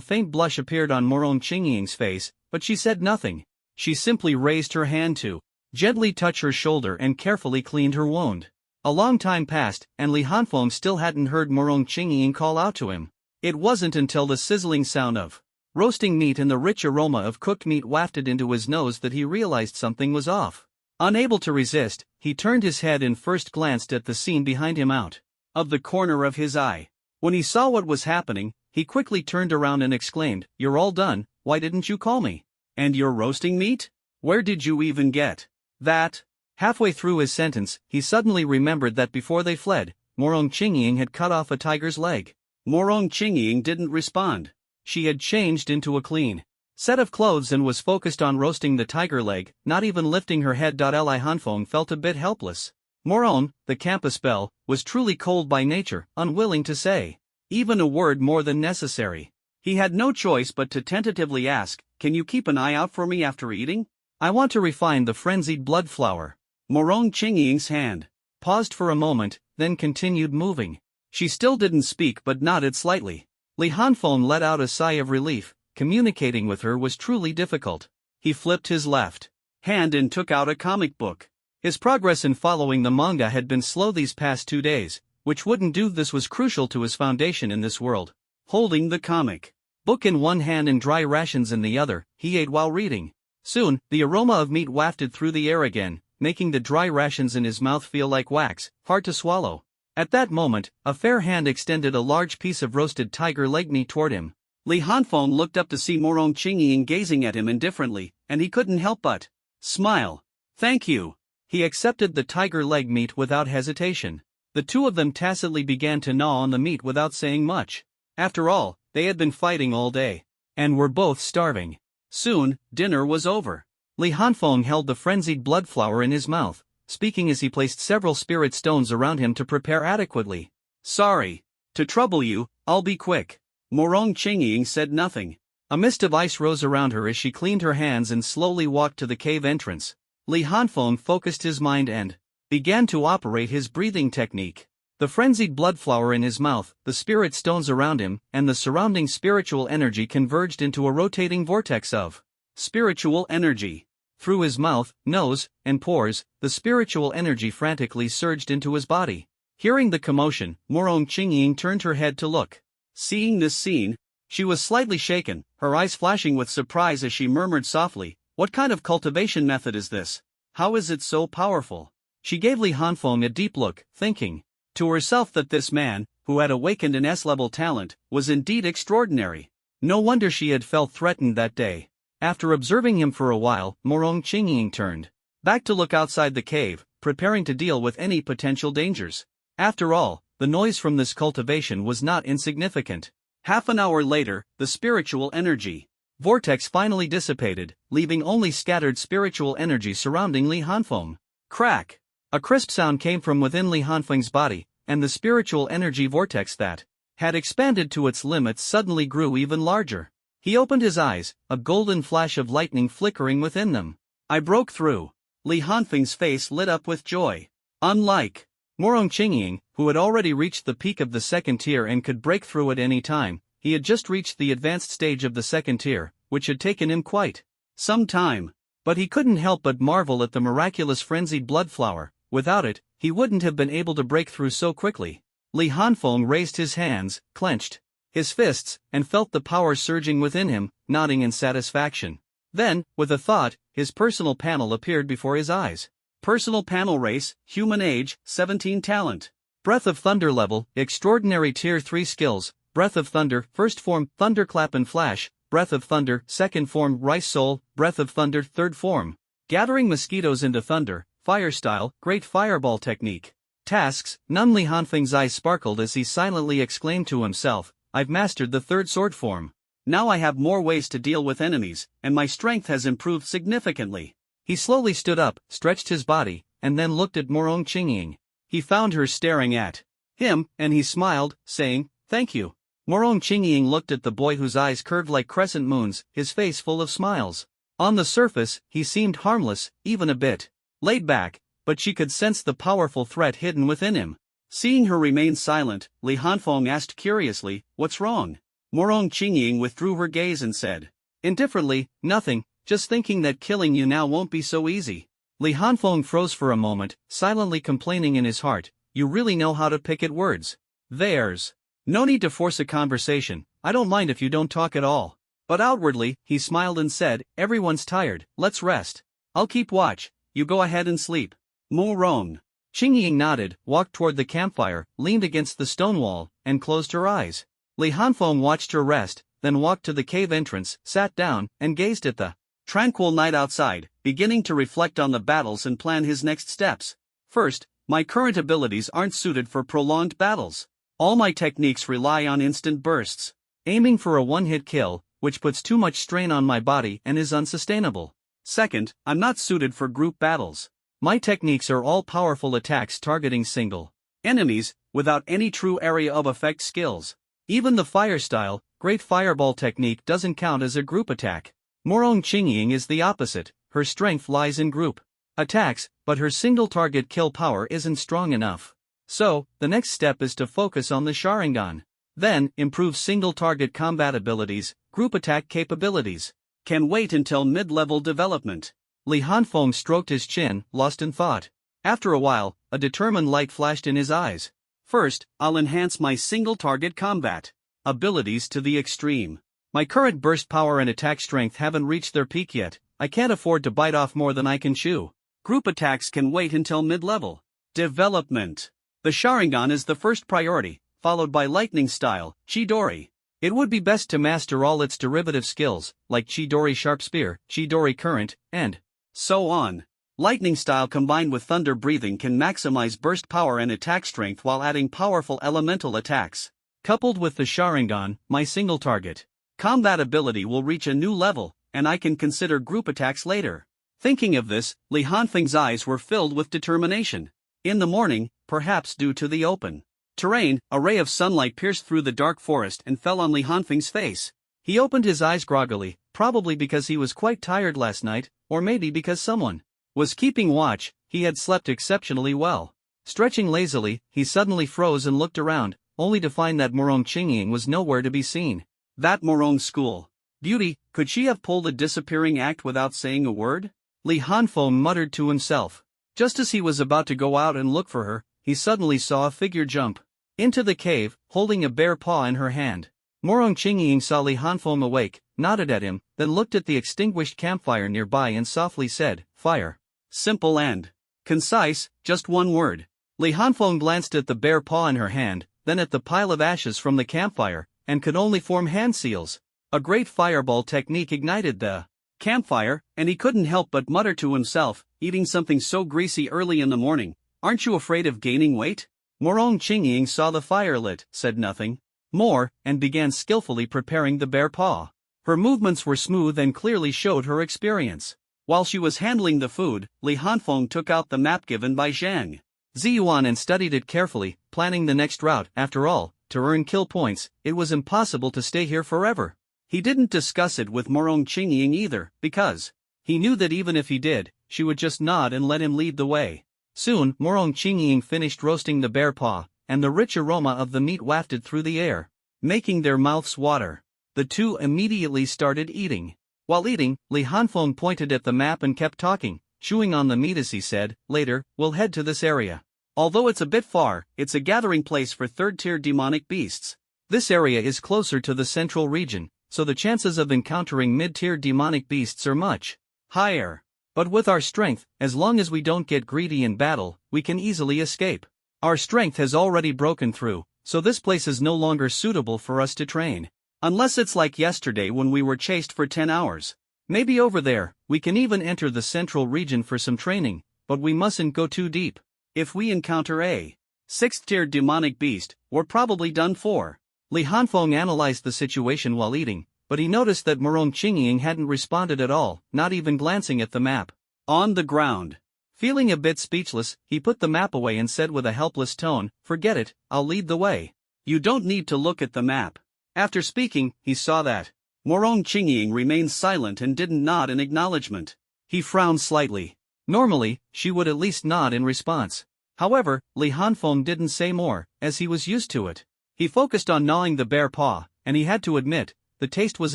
faint blush appeared on Morong Qingying's face, but she said nothing. She simply raised her hand to gently touch her shoulder and carefully cleaned her wound. A long time passed, and Li Hanfeng still hadn't heard Morong Qingying call out to him. It wasn't until the sizzling sound of roasting meat and the rich aroma of cooked meat wafted into his nose that he realized something was off. Unable to resist, he turned his head and first glanced at the scene behind him out. of the corner of his eye. When he saw what was happening, he quickly turned around and exclaimed, "You're all done, why didn't you call me? And you're roasting meat? Where did you even get that?" Halfway through his sentence, he suddenly remembered that before they fled, Morong Chingying had cut off a tiger's leg. Morong Chingying didn't respond. She had changed into a clean set of clothes and was focused on roasting the tiger leg, not even lifting her head. Li Hanfeng felt a bit helpless. Morong, the campus belle, was truly cold by nature, unwilling to say even a word more than necessary. He had no choice but to tentatively ask, "Can you keep an eye out for me after eating? I want to refine the frenzied blood flower." Morong Chingying's hand paused for a moment, then continued moving. She still didn't speak but nodded slightly. Li Hanfeng let out a sigh of relief. Communicating with her was truly difficult. He flipped his left hand and took out a comic book. His progress in following the manga had been slow these past 2 days, which wouldn't do. This was crucial to his foundation in this world. Holding the comic book in one hand and dry rations in the other, he ate while reading. Soon, the aroma of meat wafted through the air again, making the dry rations in his mouth feel like wax, hard to swallow. At that moment, a fair hand extended a large piece of roasted tiger leg meat toward him. Li Hanfeng looked up to see Morong Chingying gazing at him indifferently, and he couldn't help but smile. "Thank you." He accepted the tiger leg meat without hesitation. The two of them tacitly began to gnaw on the meat without saying much. After all, they had been fighting all day, and were both starving. Soon, dinner was over. Li Hanfeng held the frenzied blood flower in his mouth, speaking as he placed several spirit stones around him to prepare adequately. "Sorry to trouble you, I'll be quick." Morong Chingying said nothing. A mist of ice rose around her as she cleaned her hands and slowly walked to the cave entrance. Li Hanfeng focused his mind and began to operate his breathing technique. The frenzied blood flower in his mouth, the spirit stones around him, and the surrounding spiritual energy converged into a rotating vortex of spiritual energy. Through his mouth, nose, and pores, the spiritual energy frantically surged into his body. Hearing the commotion, Morong Chingying turned her head to look. Seeing this scene, she was slightly shaken, her eyes flashing with surprise as she murmured softly, "What kind of cultivation method is this? How is it so powerful?" She gave Li Hanfeng a deep look, thinking to herself that this man, who had awakened an S-level talent, was indeed extraordinary. No wonder she had felt threatened that day. After observing him for a while, Morong Chingying turned back to look outside the cave, preparing to deal with any potential dangers. After all, the noise from this cultivation was not insignificant. Half an hour later, the spiritual energy vortex finally dissipated, leaving only scattered spiritual energy surrounding Li Hanfeng. Crack! A crisp sound came from within Li Hanfeng's body, and the spiritual energy vortex that had expanded to its limits suddenly grew even larger. He opened his eyes, a golden flash of lightning flickering within them. "I broke through." Li Hanfeng's face lit up with joy. Unlike Morong Chingying, who had already reached the peak of the second tier and could break through at any time, he had just reached the advanced stage of the second tier, which had taken him quite some time. But he couldn't help but marvel at the miraculous frenzied blood flower. Without it, he wouldn't have been able to break through so quickly. Li Hanfeng raised his hands, clenched his fists, and felt the power surging within him, nodding in satisfaction. Then, with a thought, his personal panel appeared before his eyes. Personal panel race, human age, 17 talent. Breath of Thunder level, extraordinary tier 3 skills, Breath of Thunder, first form, Thunderclap and Flash, Breath of Thunder, second form, Rice Soul, Breath of Thunder, third form. Gathering mosquitoes into thunder, Fire Style, Great Fireball Technique. Tasks, none. Li Hanfeng's eyes sparkled as he silently exclaimed to himself, "I've mastered the third sword form. Now I have more ways to deal with enemies, and my strength has improved significantly." He slowly stood up, stretched his body, and then looked at Morong Chingying. He found her staring at him, and he smiled, saying, "Thank you." Morong Chingying looked at the boy whose eyes curved like crescent moons, his face full of smiles. On the surface, he seemed harmless, even a bit laid back, but she could sense the powerful threat hidden within him. Seeing her remain silent, Li Hanfeng asked curiously, "What's wrong?" Morong Chingying withdrew her gaze and said indifferently, "Nothing, just thinking that killing you now won't be so easy." Li Hanfeng froze for a moment, silently complaining in his heart, "You really know how to pick at words. There's no need to force a conversation, I don't mind if you don't talk at all." But outwardly, he smiled and said, "Everyone's tired, let's rest. I'll keep watch, you go ahead and sleep." Morong Qingying nodded, walked toward the campfire, leaned against the stone wall, and closed her eyes. Li Hanfeng watched her rest, then walked to the cave entrance, sat down, and gazed at the tranquil night outside, beginning to reflect on the battles and plan his next steps. First, my current abilities aren't suited for prolonged battles. All my techniques rely on instant bursts, aiming for a one-hit kill, which puts too much strain on my body and is unsustainable. Second, I'm not suited for group battles. My techniques are all powerful attacks targeting single enemies, without any true area of effect skills. Even the fire style, Great Fireball technique doesn't count as a group attack. Morong Qingying is the opposite, her strength lies in group attacks, but her single target kill power isn't strong enough. So, the next step is to focus on the Sharingan. Then, improve single target combat abilities, group attack capabilities. Can wait until mid-level development. Li Hanfeng stroked his chin, lost in thought. After a while, a determined light flashed in his eyes. First, I'll enhance my single target combat abilities to the extreme. My current burst power and attack strength haven't reached their peak yet. I can't afford to bite off more than I can chew. Group attacks can wait until mid-level development. The Sharingan is the first priority, followed by lightning style, Chidori. It would be best to master all its derivative skills, like Chidori Sharp Spear, Chidori Current, and so on. Lightning style combined with thunder breathing can maximize burst power and attack strength while adding powerful elemental attacks. Coupled with the Sharingan, my single target combat ability will reach a new level, and I can consider group attacks later. Thinking of this, Li Hanfeng's eyes were filled with determination. In the morning, perhaps due to the open terrain, a ray of sunlight pierced through the dark forest and fell on Li Hanfeng's face. He opened his eyes groggily, probably because he was quite tired last night, or maybe because someone was keeping watch. He had slept exceptionally well. Stretching lazily, he suddenly froze and looked around, only to find that Morong Qingying was nowhere to be seen. That Morong school beauty, could she have pulled a disappearing act without saying a word? Li Hanfeng muttered to himself. Just as he was about to go out and look for her, he suddenly saw a figure jump into the cave, holding a bare paw in her hand. Morong Qingying saw Li Hanfeng awake, nodded at him, then looked at the extinguished campfire nearby and softly said, "Fire." Simple and concise, just one word. Li Hanfeng glanced at the bare paw in her hand, then at the pile of ashes from the campfire, and could only form hand seals. A great fireball technique ignited the campfire, and he couldn't help but mutter to himself, eating something so greasy early in the morning, aren't you afraid of gaining weight? Morong Qingying saw the fire lit, said nothing more, and began skillfully preparing the bare paw. Her movements were smooth and clearly showed her experience. While she was handling the food, Li Hanfeng took out the map given by Zhang Ziyuan and studied it carefully, planning the next route. After all, to earn kill points, it was impossible to stay here forever. He didn't discuss it with Morong Qingying either, because he knew that even if he did, she would just nod and let him lead the way. Soon, Morong Qingying finished roasting the bear paw, and the rich aroma of the meat wafted through the air, making their mouths water. The two immediately started eating. While eating, Li Hanfeng pointed at the map and kept talking, chewing on the meat as he said, "Later, we'll head to this area. Although it's a bit far, it's a gathering place for third-tier demonic beasts. This area is closer to the central region, so the chances of encountering mid-tier demonic beasts are much higher. But with our strength, as long as we don't get greedy in battle, we can easily escape. Our strength has already broken through, so this place is no longer suitable for us to train. Unless it's like yesterday when we were chased for 10 hours. Maybe over there, we can even enter the central region for some training, but we mustn't go too deep. If we encounter a 6th-tier demonic beast, we're probably done for." Li Hanfeng analyzed the situation while eating, but he noticed that Morong Qingying hadn't responded at all, not even glancing at the map. On the ground. Feeling a bit speechless, he put the map away and said with a helpless tone, "Forget it, I'll lead the way. You don't need to look at the map." After speaking, he saw that Morong Qingying remained silent and didn't nod in acknowledgement. He frowned slightly. Normally, she would at least nod in response. However, Li Hanfeng didn't say more, as he was used to it. He focused on gnawing the bare paw, and he had to admit, the taste was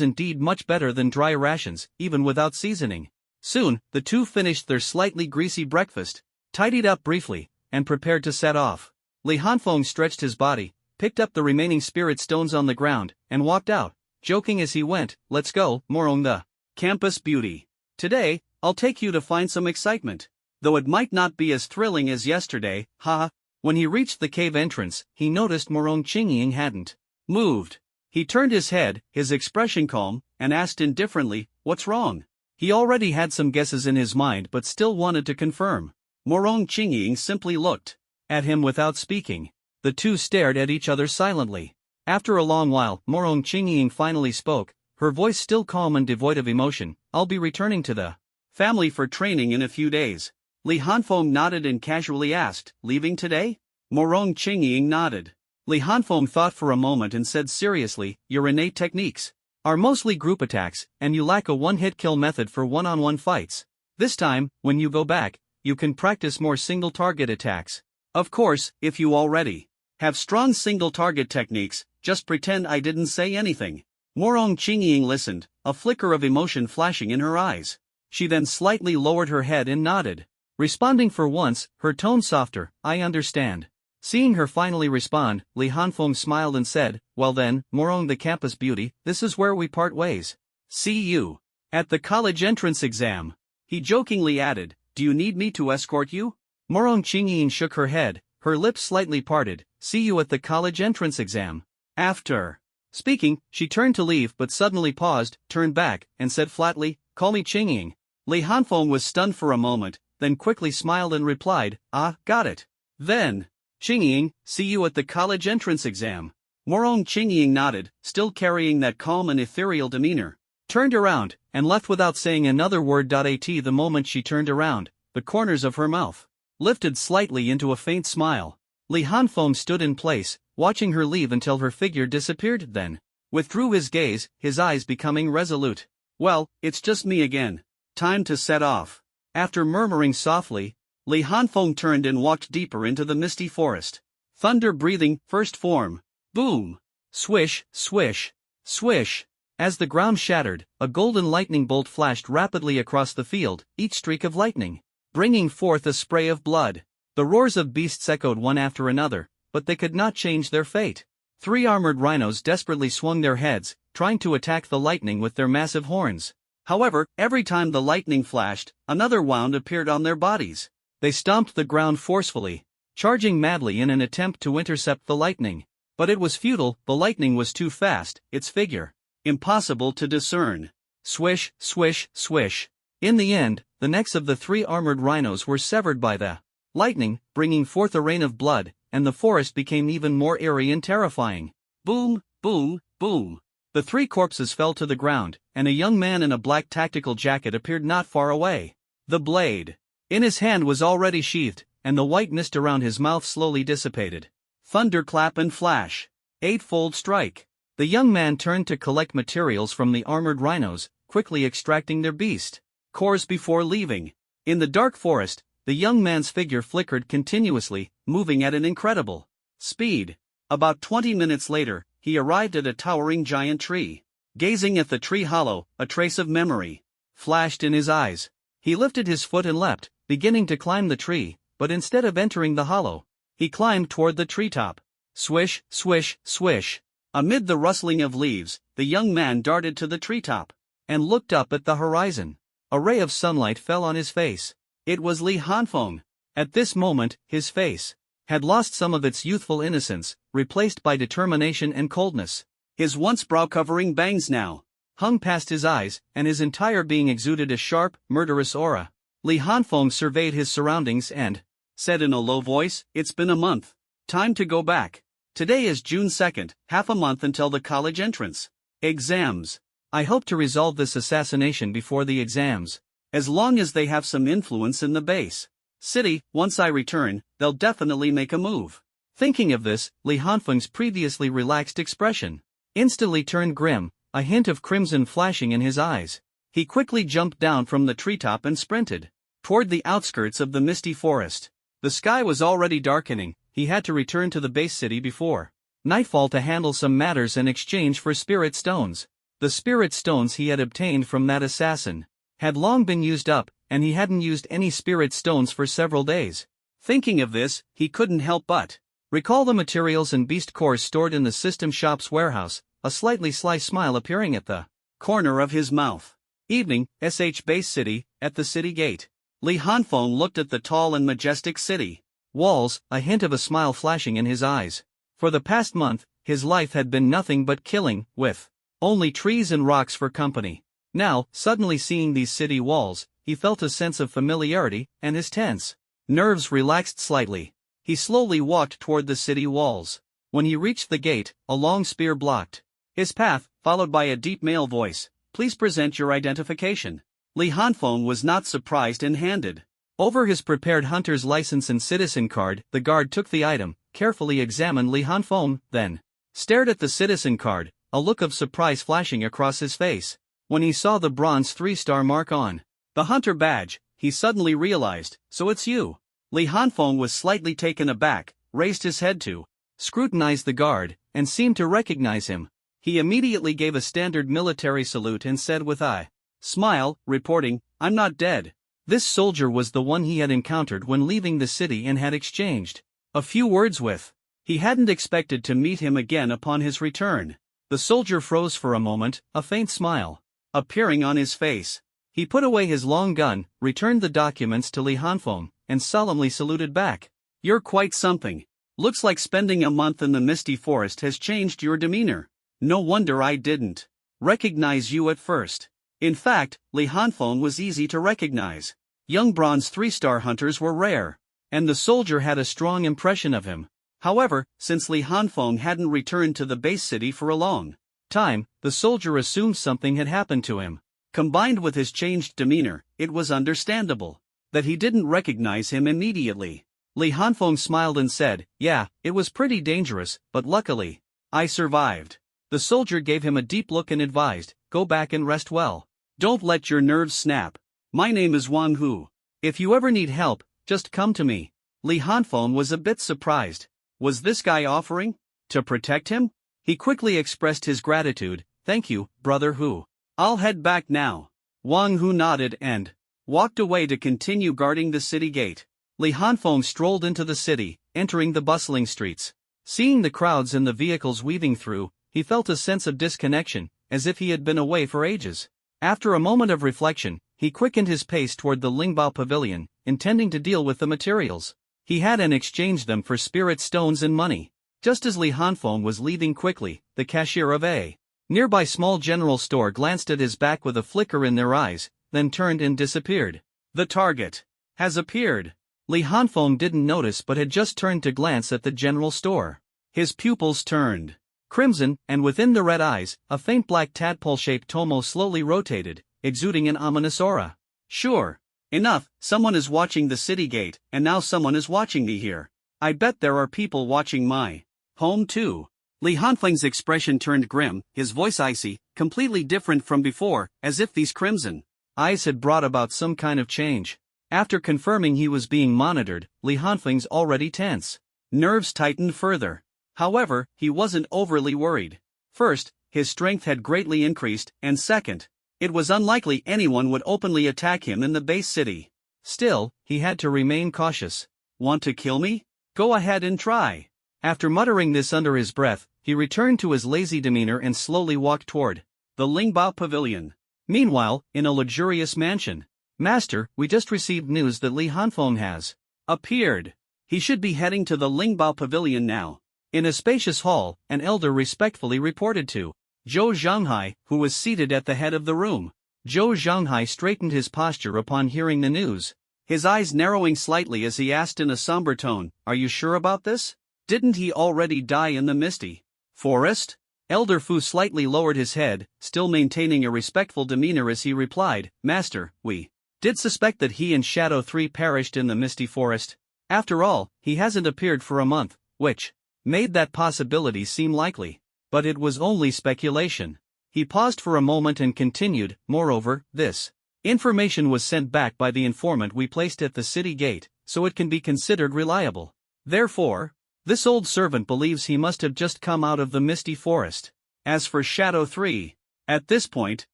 indeed much better than dry rations, even without seasoning. Soon, the two finished their slightly greasy breakfast, tidied up briefly, and prepared to set off. Li Hanfeng stretched his body, picked up the remaining spirit stones on the ground, and walked out, joking as he went, "Let's go, Morong the campus beauty. Today, I'll take you to find some excitement." though it might not be as thrilling as yesterday, haha. When he reached the cave entrance, he noticed Morong Chingying hadn't moved. He turned his head, his expression calm, and asked indifferently, "What's wrong?" He already had some guesses in his mind but still wanted to confirm. Morong Chingying simply looked at him without speaking. The two stared at each other silently. After a long while, Morong Chingying finally spoke, her voice still calm and devoid of emotion. "I'll be returning to the family for training in a few days." Li Hanfeng nodded and casually asked, "Leaving today?" Morong Chingying nodded. Li Hanfeng thought for a moment and said seriously, "Your innate techniques are mostly group attacks, and you lack a one-hit kill method for one-on-one fights. This time, when you go back, you can practice more single-target attacks. Of course, if you already have strong single-target techniques, just pretend I didn't say anything." Morong Chingying listened, a flicker of emotion flashing in her eyes. She then slightly lowered her head and nodded, responding for once, her tone softer, "I understand." Seeing her finally respond, Li Hanfeng smiled and said, "Well then, Morong the campus beauty, this is where we part ways. See you at the college entrance exam." He jokingly added, "Do you need me to escort you?" Morong Chingying shook her head, her lips slightly parted. "See you at the college entrance exam." After speaking, she turned to leave but suddenly paused, turned back, and said flatly, "Call me Chingying." Li Hanfeng was stunned for a moment, then quickly smiled and replied, "Ah, got it. Then, Chingying, see you at the college entrance exam." Morong Chingying nodded, still carrying that calm and ethereal demeanor, turned around, and left without saying another word. At the moment she turned around, the corners of her mouth lifted slightly into a faint smile. Li Hanfeng stood in place, watching her leave until her figure disappeared, then withdrew his gaze, his eyes becoming resolute. "Well, it's just me again. Time to set off." After murmuring softly, Li Hanfeng turned and walked deeper into the misty forest. Thunder breathing, first form. Boom! Swish, swish, swish. As the ground shattered, a golden lightning bolt flashed rapidly across the field, each streak of lightning bringing forth a spray of blood. The roars of beasts echoed one after another, but they could not change their fate. 3 armored rhinos desperately swung their heads, trying to attack the lightning with their massive horns. However, every time the lightning flashed, another wound appeared on their bodies. They stomped the ground forcefully, charging madly in an attempt to intercept the lightning. But it was futile, the lightning was too fast, its figure impossible to discern. Swish, swish, swish. In the end, the necks of the 3 armored rhinos were severed by the lightning, bringing forth a rain of blood, and the forest became even more eerie and terrifying. Boom, boom, boom. The 3 corpses fell to the ground, and a young man in a black tactical jacket appeared not far away. The blade in his hand was already sheathed, and the white mist around his mouth slowly dissipated. Thunderclap and flash. 8-fold strike. The young man turned to collect materials from the armored rhinos, quickly extracting their beast cores before leaving. In the dark forest, the young man's figure flickered continuously, moving at an incredible speed. About 20 minutes later, he arrived at a towering giant tree. Gazing at the tree hollow, a trace of memory flashed in his eyes. He lifted his foot and leapt, beginning to climb the tree, but instead of entering the hollow, he climbed toward the treetop. Swish, swish, swish. Amid the rustling of leaves, the young man darted to the treetop and looked up at the horizon. A ray of sunlight fell on his face. It was Li Hanfeng. At this moment, his face had lost some of its youthful innocence, replaced by determination and coldness. His once brow-covering bangs now hung past his eyes, and his entire being exuded a sharp, murderous aura. Li Hanfeng surveyed his surroundings and said in a low voice, "It's been a month. Time to go back. Today is June 2nd, half a month until the college entrance exams. I hope to resolve this assassination before the exams. As long as they have some influence in the base city, once I return, they'll definitely make a move." Thinking of this, Li Hanfeng's previously relaxed expression instantly turned grim, a hint of crimson flashing in his eyes. He quickly jumped down from the treetop and sprinted toward the outskirts of the misty forest. The sky was already darkening. He had to return to the base city before nightfall to handle some matters in exchange for spirit stones. The spirit stones he had obtained from that assassin had long been used up, and he hadn't used any spirit stones for several days. Thinking of this, he couldn't help but recall the materials and beast cores stored in the system shop's warehouse, a slightly sly smile appearing at the corner of his mouth. Evening, SH Base City, at the city gate. Li Hanfeng looked at the tall and majestic city walls, a hint of a smile flashing in his eyes. For the past month, his life had been nothing but killing, with only trees and rocks for company. Now, suddenly seeing these city walls, he felt a sense of familiarity, and his tense nerves relaxed slightly. He slowly walked toward the city walls. When he reached the gate, a long spear blocked his path, followed by a deep male voice. Please present your identification. Li Hanfeng was not surprised and handed over his prepared hunter's license and citizen card. The guard took the item, carefully examined Li Hanfeng, then stared at the citizen card, a look of surprise flashing across his face. When he saw the bronze 3-star mark on the hunter badge, he suddenly realized, so it's you. Li Hanfeng was slightly taken aback, raised his head to scrutinize the guard, and seemed to recognize him. He immediately gave a standard military salute and said with a smile, reporting, I'm not dead. This soldier was the one he had encountered when leaving the city and had exchanged a few words with. He hadn't expected to meet him again upon his return. The soldier froze for a moment, a faint smile appearing on his face. He put away his long gun, returned the documents to Li Hanfeng, and solemnly saluted back. You're quite something. Looks like spending a month in the misty forest has changed your demeanor. No wonder I didn't recognize you at first. In fact, Li Hanfeng was easy to recognize. Young bronze 3-star hunters were rare, and the soldier had a strong impression of him. However, since Li Hanfeng hadn't returned to the base city for a long time, the soldier assumed something had happened to him. Combined with his changed demeanor, it was understandable that he didn't recognize him immediately. Li Hanfeng smiled and said, yeah, it was pretty dangerous, but luckily, I survived. The soldier gave him a deep look and advised, go back and rest well. Don't let your nerves snap. My name is Wang Hu. If you ever need help, just come to me. Li Hanfeng was a bit surprised. Was this guy offering to protect him? He quickly expressed his gratitude. Thank you, brother Hu. I'll head back now. Wang Hu nodded and walked away to continue guarding the city gate. Li Hanfeng strolled into the city, entering the bustling streets. Seeing the crowds and the vehicles weaving through, he felt a sense of disconnection, as if he had been away for ages. After a moment of reflection, he quickened his pace toward the Lingbao Pavilion, intending to deal with the materials he had and exchange them for spirit stones and money. Just as Li Hanfeng was leaving quickly, the cashier of a nearby small general store glanced at his back with a flicker in their eyes, then turned and disappeared. The target has appeared. Li Hanfeng didn't notice but had just turned to glance at the general store. His pupils turned crimson, and within the red eyes, a faint black tadpole-shaped tomo slowly rotated, exuding an ominous aura. Sure. Enough, someone is watching the city gate, and now someone is watching me here. I bet there are people watching my home too. Li Hanfeng's expression turned grim, his voice icy, completely different from before, as if these crimson eyes had brought about some kind of change. After confirming he was being monitored, Li Hanfeng's already tense nerves tightened further. However, he wasn't overly worried. First, his strength had greatly increased, and second, it was unlikely anyone would openly attack him in the base city. Still, he had to remain cautious. Want to kill me? Go ahead and try. After muttering this under his breath, he returned to his lazy demeanor and slowly walked toward the Lingbao Pavilion. Meanwhile, in a luxurious mansion, Master, we just received news that Li Hanfeng has appeared. He should be heading to the Lingbao Pavilion now. In a spacious hall, an elder respectfully reported to Zhou Zhanghai, who was seated at the head of the room. Zhou Zhanghai straightened his posture upon hearing the news, his eyes narrowing slightly as he asked in a somber tone, are you sure about this? Didn't he already die in the misty forest? Elder Fu slightly lowered his head, still maintaining a respectful demeanor as he replied, Master, we did suspect that he and Shadow 3 perished in the misty forest. After all, he hasn't appeared for a month, which made that possibility seem likely. But it was only speculation. He paused for a moment and continued, moreover, this information was sent back by the informant we placed at the city gate, so it can be considered reliable. Therefore, this old servant believes he must have just come out of the misty forest. As for Shadow 3, at this point,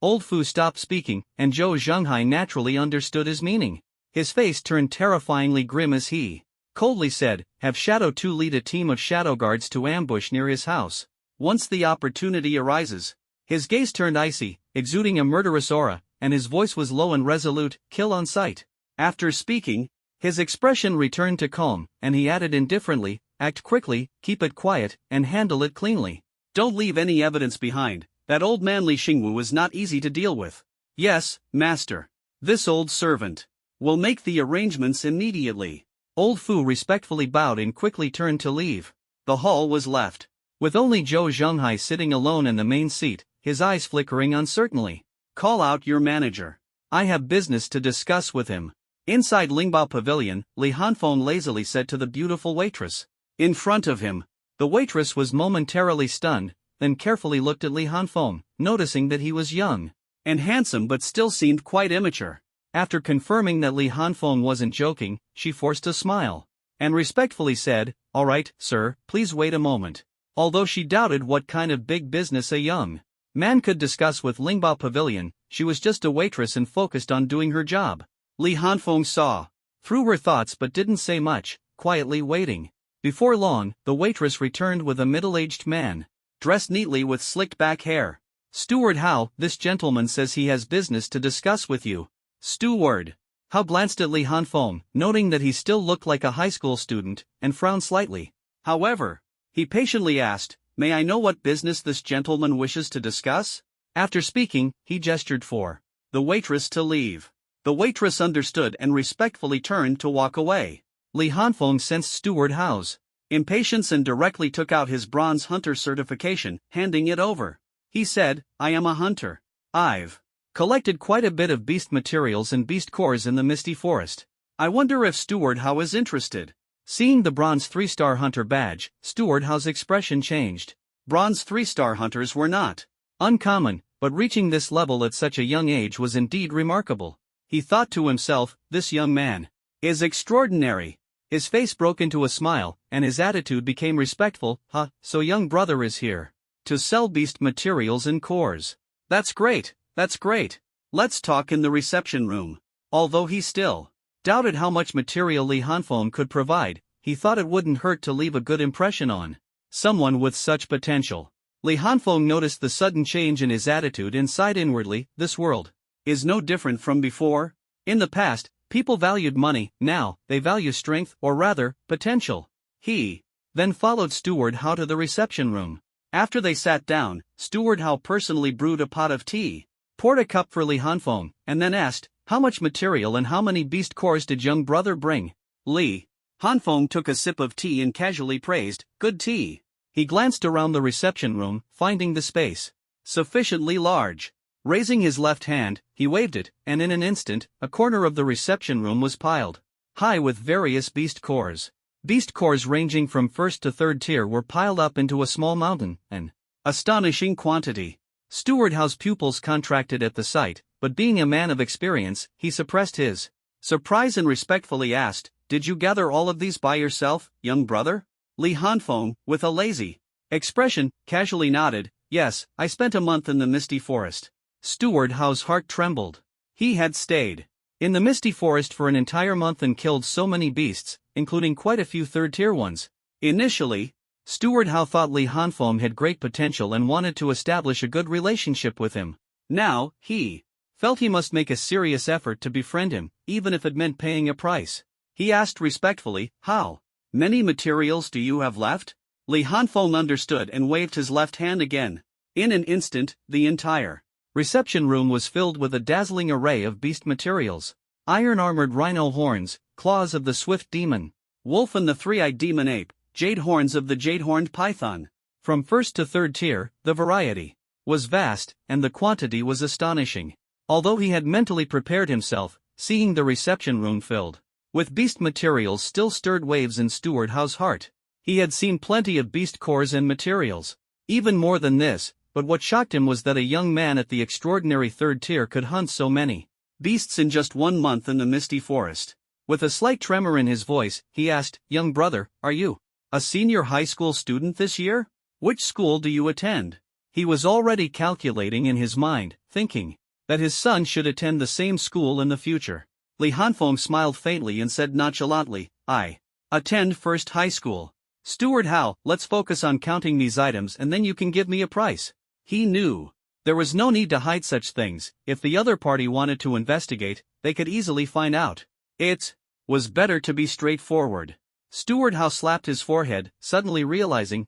Old Fu stopped speaking, and Zhou Zhanghai naturally understood his meaning. His face turned terrifyingly grim as he coldly said, have Shadow 2 lead a team of shadow guards to ambush near his house. Once the opportunity arises. His gaze turned icy, exuding a murderous aura, and his voice was low and resolute, kill on sight. After speaking, his expression returned to calm, and he added indifferently, act quickly, keep it quiet, and handle it cleanly. Don't leave any evidence behind. That old man Li Xingwu was not easy to deal with. Yes, master. This old servant will make the arrangements immediately. Old Fu respectfully bowed and quickly turned to leave. The hall was left with only Zhou Zhenghai sitting alone in the main seat, his eyes flickering uncertainly. Call out your manager. I have business to discuss with him. Inside Lingbao Pavilion, Li Hanfeng lazily said to the beautiful waitress. In front of him, the waitress was momentarily stunned, then carefully looked at Li Hanfeng, noticing that he was young and handsome but still seemed quite immature. After confirming that Li Hanfeng wasn't joking, she forced a smile and respectfully said, "All right, sir, please wait a moment." Although she doubted what kind of big business a young man could discuss with Lingbao Pavilion, she was just a waitress and focused on doing her job. Li Hanfeng saw through her thoughts but didn't say much, quietly waiting. Before long, the waitress returned with a middle-aged man, dressed neatly with slicked-back hair. Steward Hao, this gentleman says he has business to discuss with you. Steward Hao glanced at Li Hanfeng, noting that he still looked like a high school student, and frowned slightly. However, he patiently asked, "May I know what business this gentleman wishes to discuss?" After speaking, he gestured for the waitress to leave. The waitress understood and respectfully turned to walk away. Li Hanfeng sensed Steward Hao's impatience and directly took out his bronze hunter certification, handing it over. He said, "I am a hunter. I've collected quite a bit of beast materials and beast cores in the Misty Forest. I wonder if Steward Hao is interested." Seeing the bronze 3-star hunter badge, Steward Hao's expression changed. Bronze 3-star hunters were not uncommon, but reaching this level at such a young age was indeed remarkable. He thought to himself, this young man is extraordinary. His face broke into a smile, and his attitude became respectful. So young brother is here to sell beast materials and cores. That's great, that's great. Let's talk in the reception room. Although he still doubted how much material Li Hanfeng could provide, he thought it wouldn't hurt to leave a good impression on someone with such potential. Li Hanfeng noticed the sudden change in his attitude and sighed inwardly. This world is no different from before. In the past, people valued money, now, they value strength, or rather, potential. He then followed Steward Hao to the reception room. After they sat down, Steward Hao personally brewed a pot of tea, poured a cup for Li Hanfeng, and then asked, "How much material and how many beast cores did young brother bring?" Li Hanfeng took a sip of tea and casually praised, "Good tea." He glanced around the reception room, finding the space sufficiently large. Raising his left hand, he waved it, and in an instant, a corner of the reception room was piled high with various beast cores. Beast cores ranging from first to third tier were piled up into a small mountain, an astonishing quantity. Steward Hao's pupils contracted at the sight, but being a man of experience, he suppressed his surprise and respectfully asked, "Did you gather all of these by yourself, young brother?" Li Hanfeng, with a lazy expression, casually nodded, "Yes, I spent a month in the Misty Forest." Steward Hao's heart trembled. He had stayed in the Misty Forest for an entire month and killed so many beasts, including quite a few third-tier ones. Initially, Steward Hao thought Li Hanfeng had great potential and wanted to establish a good relationship with him. Now, he felt he must make a serious effort to befriend him, even if it meant paying a price. He asked respectfully, "How many materials do you have left?" Li Hanfeng understood and waved his left hand again. In an instant, the entire reception room was filled with a dazzling array of beast materials. Iron-armored rhino horns, claws of the swift demon wolf and the three-eyed demon ape, jade horns of the jade-horned python. From first to third tier, the variety was vast, and the quantity was astonishing. Although he had mentally prepared himself, seeing the reception room filled with beast materials still stirred waves in Steward Hao's heart. He had seen plenty of beast cores and materials, even more than this, but what shocked him was that a young man at the extraordinary third tier could hunt so many beasts in just 1 month in the Misty Forest. With a slight tremor in his voice, he asked, "Young brother, are you a senior high school student this year? Which school do you attend?" He was already calculating in his mind, thinking that his son should attend the same school in the future. Li Hanfeng smiled faintly and said nonchalantly, "I attend First High School." "Steward Hao, let's focus on counting these items and then you can give me a price." He knew there was no need to hide such things. If the other party wanted to investigate, they could easily find out. It was better to be straightforward. Steward Howe slapped his forehead, suddenly realizing,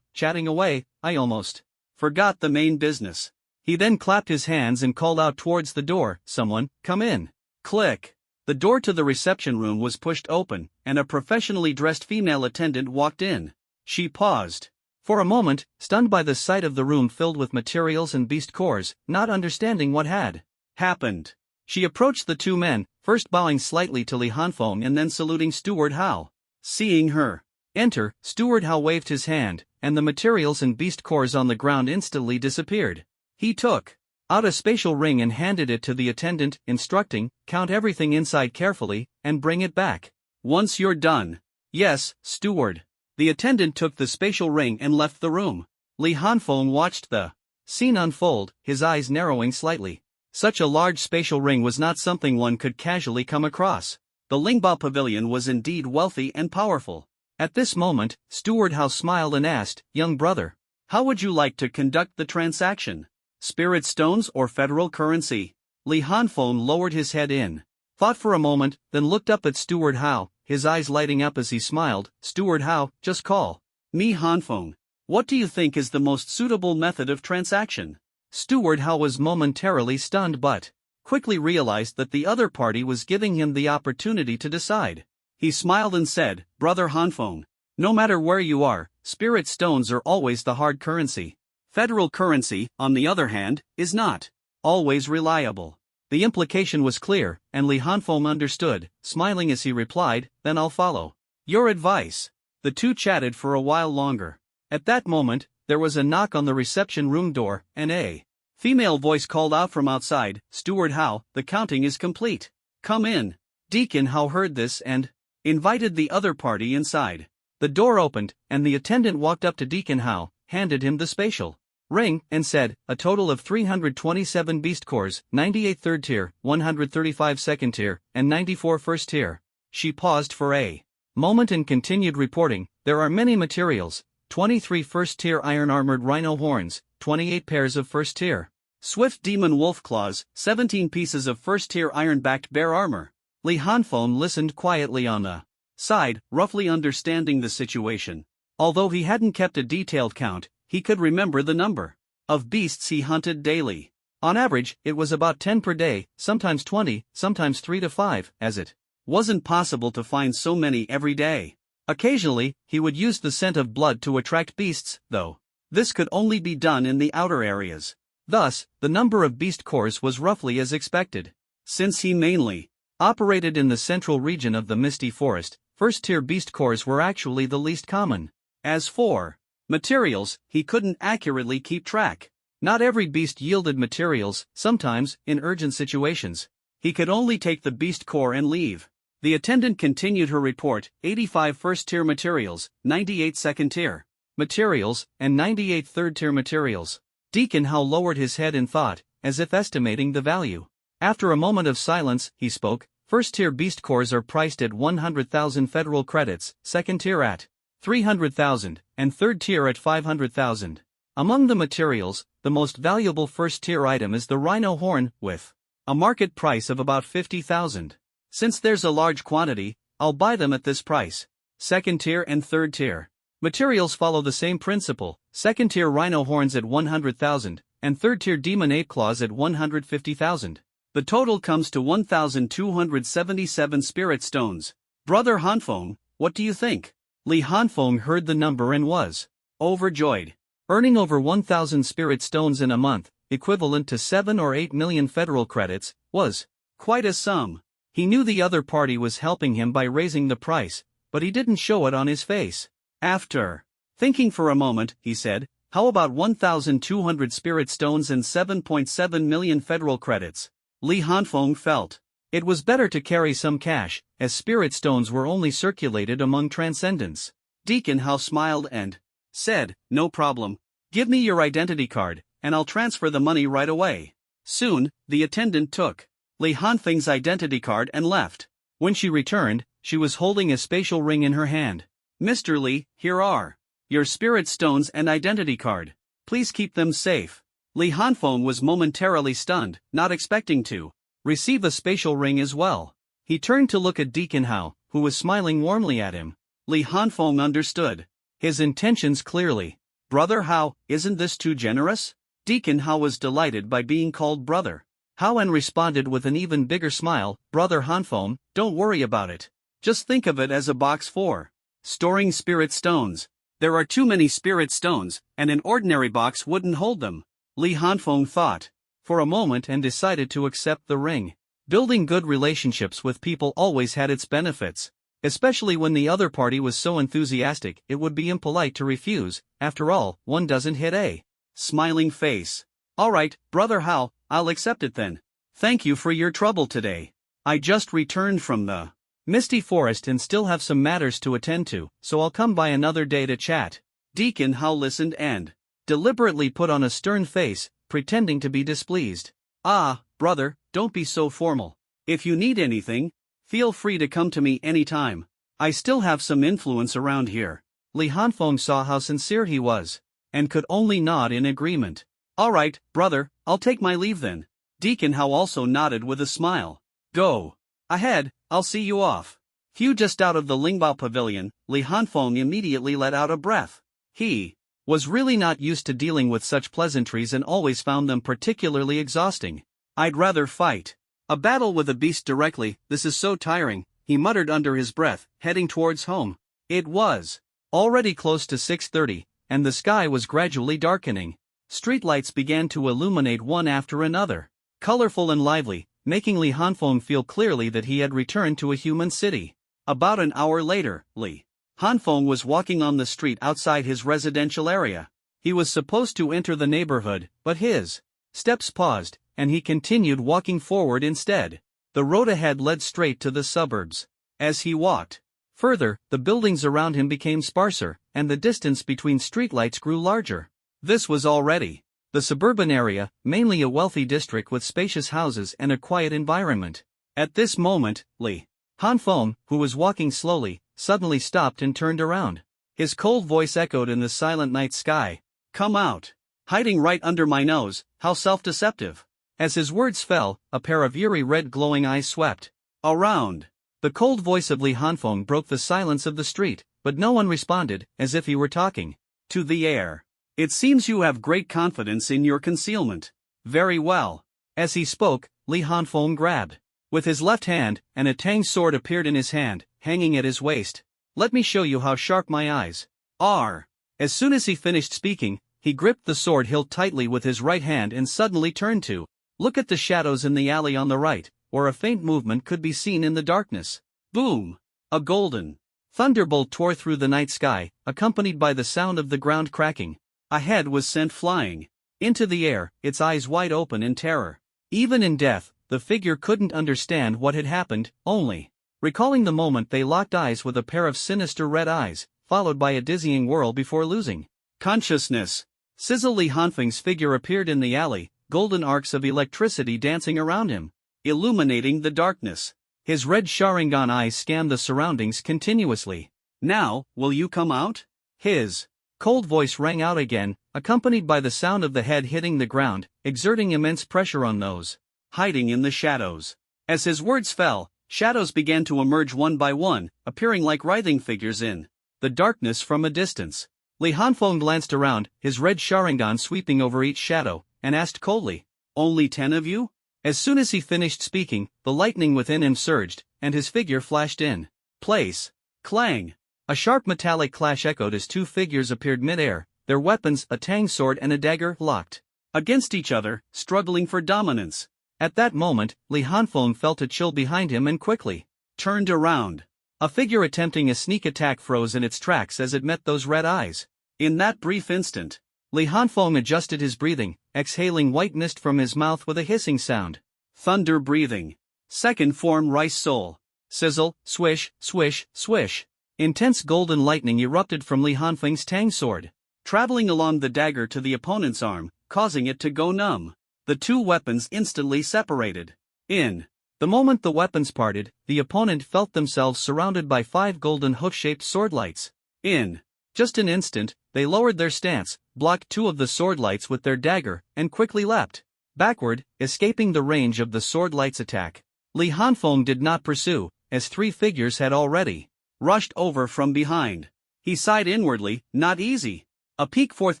chatting away, I almost forgot the main business. He then clapped his hands and called out towards the door, someone, come in. Click. The door to the reception room was pushed open, and a professionally dressed female attendant walked in. She paused. For a moment, stunned by the sight of the room filled with materials and beast cores, not understanding what had happened. She approached the two men, first bowing slightly to Li Hanfeng and then saluting Steward Howe. Seeing her enter, Steward Howe waved his hand, and the materials and beast cores on the ground instantly disappeared. He took out a spatial ring and handed it to the attendant, instructing, count everything inside carefully, and bring it back. Once you're done. Yes, steward. The attendant took the spatial ring and left the room. Li Hanfeng watched the scene unfold, his eyes narrowing slightly. Such a large spatial ring was not something one could casually come across. The Lingba Pavilion was indeed wealthy and powerful. At this moment, Steward Howe smiled and asked, young brother, how would you like to conduct the transaction? Spirit stones or federal currency? Li Hanfeng lowered his head in thought for a moment, then looked up at Steward Howe, his eyes lighting up as he smiled. Steward Howe, just call me Hanfeng. What do you think is the most suitable method of transaction? Steward Howe was momentarily stunned but quickly realized that the other party was giving him the opportunity to decide. He smiled and said, Brother Hanfeng, no matter where you are, spirit stones are always the hard currency. Federal currency, on the other hand, is not always reliable. The implication was clear, and Li Hanfeng understood, smiling as he replied, then I'll follow your advice. The two chatted for a while longer. At that moment, there was a knock on the reception room door, and a female voice called out from outside, Steward Howe, the counting is complete. Come in. Deacon Howe heard this and invited the other party inside. The door opened, and the attendant walked up to Deacon Howe, handed him the spatial ring, and said, a total of 327 beast cores, 98 third tier, 135 second tier, and 94 first tier. She paused for a moment and continued reporting, there are many materials, 23 first tier iron armored rhino horns, 28 pairs of first tier swift demon wolf claws, 17 pieces of first tier iron backed bear armor. Li Hanfeng listened quietly on the side, roughly understanding the situation. Although he hadn't kept a detailed count, he could remember the number of beasts he hunted daily. On average, it was about 10 per day, sometimes 20, sometimes 3 to 5, as it wasn't possible to find so many every day. Occasionally, he would use the scent of blood to attract beasts, though this could only be done in the outer areas. Thus, the number of beast cores was roughly as expected. Since he mainly operated in the central region of the Misty Forest, first-tier beast cores were actually the least common. As for materials, he couldn't accurately keep track. Not every beast yielded materials, sometimes, in urgent situations, he could only take the beast core and leave. The attendant continued her report, 85 first-tier materials, 98 second-tier materials, and 98 third-tier materials. Deacon Howe lowered his head in thought, as if estimating the value. After a moment of silence, he spoke, first-tier beast cores are priced at 100,000 federal credits, second-tier at 300,000, and third tier at 500,000. Among the materials, the most valuable first-tier item is the rhino horn, with a market price of about 50,000. Since there's a large quantity, I'll buy them at this price. Second-tier and third-tier materials follow the same principle, second-tier rhino horns at 100,000, and third-tier demon ape claws at 150,000. The total comes to 1,277 spirit stones. Brother Hanfeng, what do you think? Li Hanfeng heard the number and was overjoyed. Earning over 1,000 spirit stones in a month, equivalent to 7 or 8 million federal credits, was quite a sum. He knew the other party was helping him by raising the price, but he didn't show it on his face. After thinking for a moment, he said, how about 1,200 spirit stones and 7.7 million federal credits? Li Hanfeng felt it was better to carry some cash, as spirit stones were only circulated among transcendents. Deacon Howe smiled and said, no problem. Give me your identity card, and I'll transfer the money right away. Soon, the attendant took Li Hanfeng's identity card and left. When she returned, she was holding a spatial ring in her hand. Mr. Li, here are your spirit stones and identity card. Please keep them safe. Li Hanfeng was momentarily stunned, not expecting to receive a spatial ring as well. He turned to look at Deacon Hao, who was smiling warmly at him. Li Hanfeng understood his intentions clearly. Brother Hao, isn't this too generous? Deacon Hao was delighted by being called brother. Hao En responded with an even bigger smile, Brother Hanfeng, don't worry about it. Just think of it as a box for storing spirit stones. There are too many spirit stones, and an ordinary box wouldn't hold them. Li Hanfeng thought for a moment and decided to accept the ring. Building good relationships with people always had its benefits. Especially when the other party was so enthusiastic, it would be impolite to refuse. After all, one doesn't hit a smiling face. Alright, Brother Hao, I'll accept it then. Thank you for your trouble today. I just returned from the misty forest and still have some matters to attend to, so I'll come by another day to chat. Deacon Hao listened and deliberately put on a stern face, pretending to be displeased. Ah, brother, don't be so formal. If you need anything, feel free to come to me anytime. I still have some influence around here. Li Hanfeng saw how sincere he was, and could only nod in agreement. Alright, brother, I'll take my leave then. Deacon Hao also nodded with a smile. Go ahead, I'll see you off. Few just out of the Lingbao pavilion, Li Hanfeng immediately let out a breath. He was really not used to dealing with such pleasantries and always found them particularly exhausting. I'd rather fight a battle with a beast directly, this is so tiring, he muttered under his breath, heading towards home. It was already close to 6:30, and the sky was gradually darkening. Streetlights began to illuminate one after another, colorful and lively, making Li Hanfeng feel clearly that he had returned to a human city. About an hour later, Li Hanfeng was walking on the street outside his residential area. He was supposed to enter the neighborhood, but his steps paused, and he continued walking forward instead. The road ahead led straight to the suburbs. As he walked further, the buildings around him became sparser, and the distance between streetlights grew larger. This was already the suburban area, mainly a wealthy district with spacious houses and a quiet environment. At this moment, Li Hanfeng, who was walking slowly, suddenly stopped and turned around. His cold voice echoed in the silent night sky. Come out. Hiding right under my nose, how self-deceptive. As his words fell, a pair of eerie red glowing eyes swept around. The cold voice of Li Hanfeng broke the silence of the street, but no one responded, as if he were talking to the air. It seems you have great confidence in your concealment. Very well. As he spoke, Li Hanfeng grabbed with his left hand, and a tang sword appeared in his hand, hanging at his waist. Let me show you how sharp my eyes are. As soon as he finished speaking, he gripped the sword hilt tightly with his right hand and suddenly turned to look at the shadows in the alley on the right, where a faint movement could be seen in the darkness. Boom! A golden thunderbolt tore through the night sky, accompanied by the sound of the ground cracking. A head was sent flying into the air, its eyes wide open in terror. Even in death, the figure couldn't understand what had happened, only recalling the moment they locked eyes with a pair of sinister red eyes, followed by a dizzying whirl before losing consciousness. Sizzle Li Hanfeng's figure appeared in the alley, golden arcs of electricity dancing around him, illuminating the darkness. His red Sharingan eyes scanned the surroundings continuously. Now, will you come out? His cold voice rang out again, accompanied by the sound of the head hitting the ground, exerting immense pressure on those hiding in the shadows. As his words fell, shadows began to emerge one by one, appearing like writhing figures in the darkness from a distance. Li Hanfeng glanced around, his red Sharingan sweeping over each shadow, and asked coldly, "Only 10 of you?" As soon as he finished speaking, the lightning within him surged, and his figure flashed in place. Clang! A sharp metallic clash echoed as two figures appeared mid-air, their weapons, a tang sword and a dagger, locked against each other, struggling for dominance. At that moment, Li Hanfeng felt a chill behind him and quickly turned around. A figure attempting a sneak attack froze in its tracks as it met those red eyes. In that brief instant, Li Hanfeng adjusted his breathing, exhaling white mist from his mouth with a hissing sound. Thunder breathing. Second form rice soul. Sizzle, swish, swish, swish. Intense golden lightning erupted from Li Hanfeng's tang sword, traveling along the dagger to the opponent's arm, causing it to go numb. The two weapons instantly separated. In the moment the weapons parted, the opponent felt themselves surrounded by 5 golden hoof-shaped sword lights. In just an instant, they lowered their stance, blocked 2 of the sword lights with their dagger, and quickly leapt backward, escaping the range of the sword light's attack. Li Hanfeng did not pursue, as 3 figures had already rushed over from behind. He sighed inwardly, not easy. A peak 4th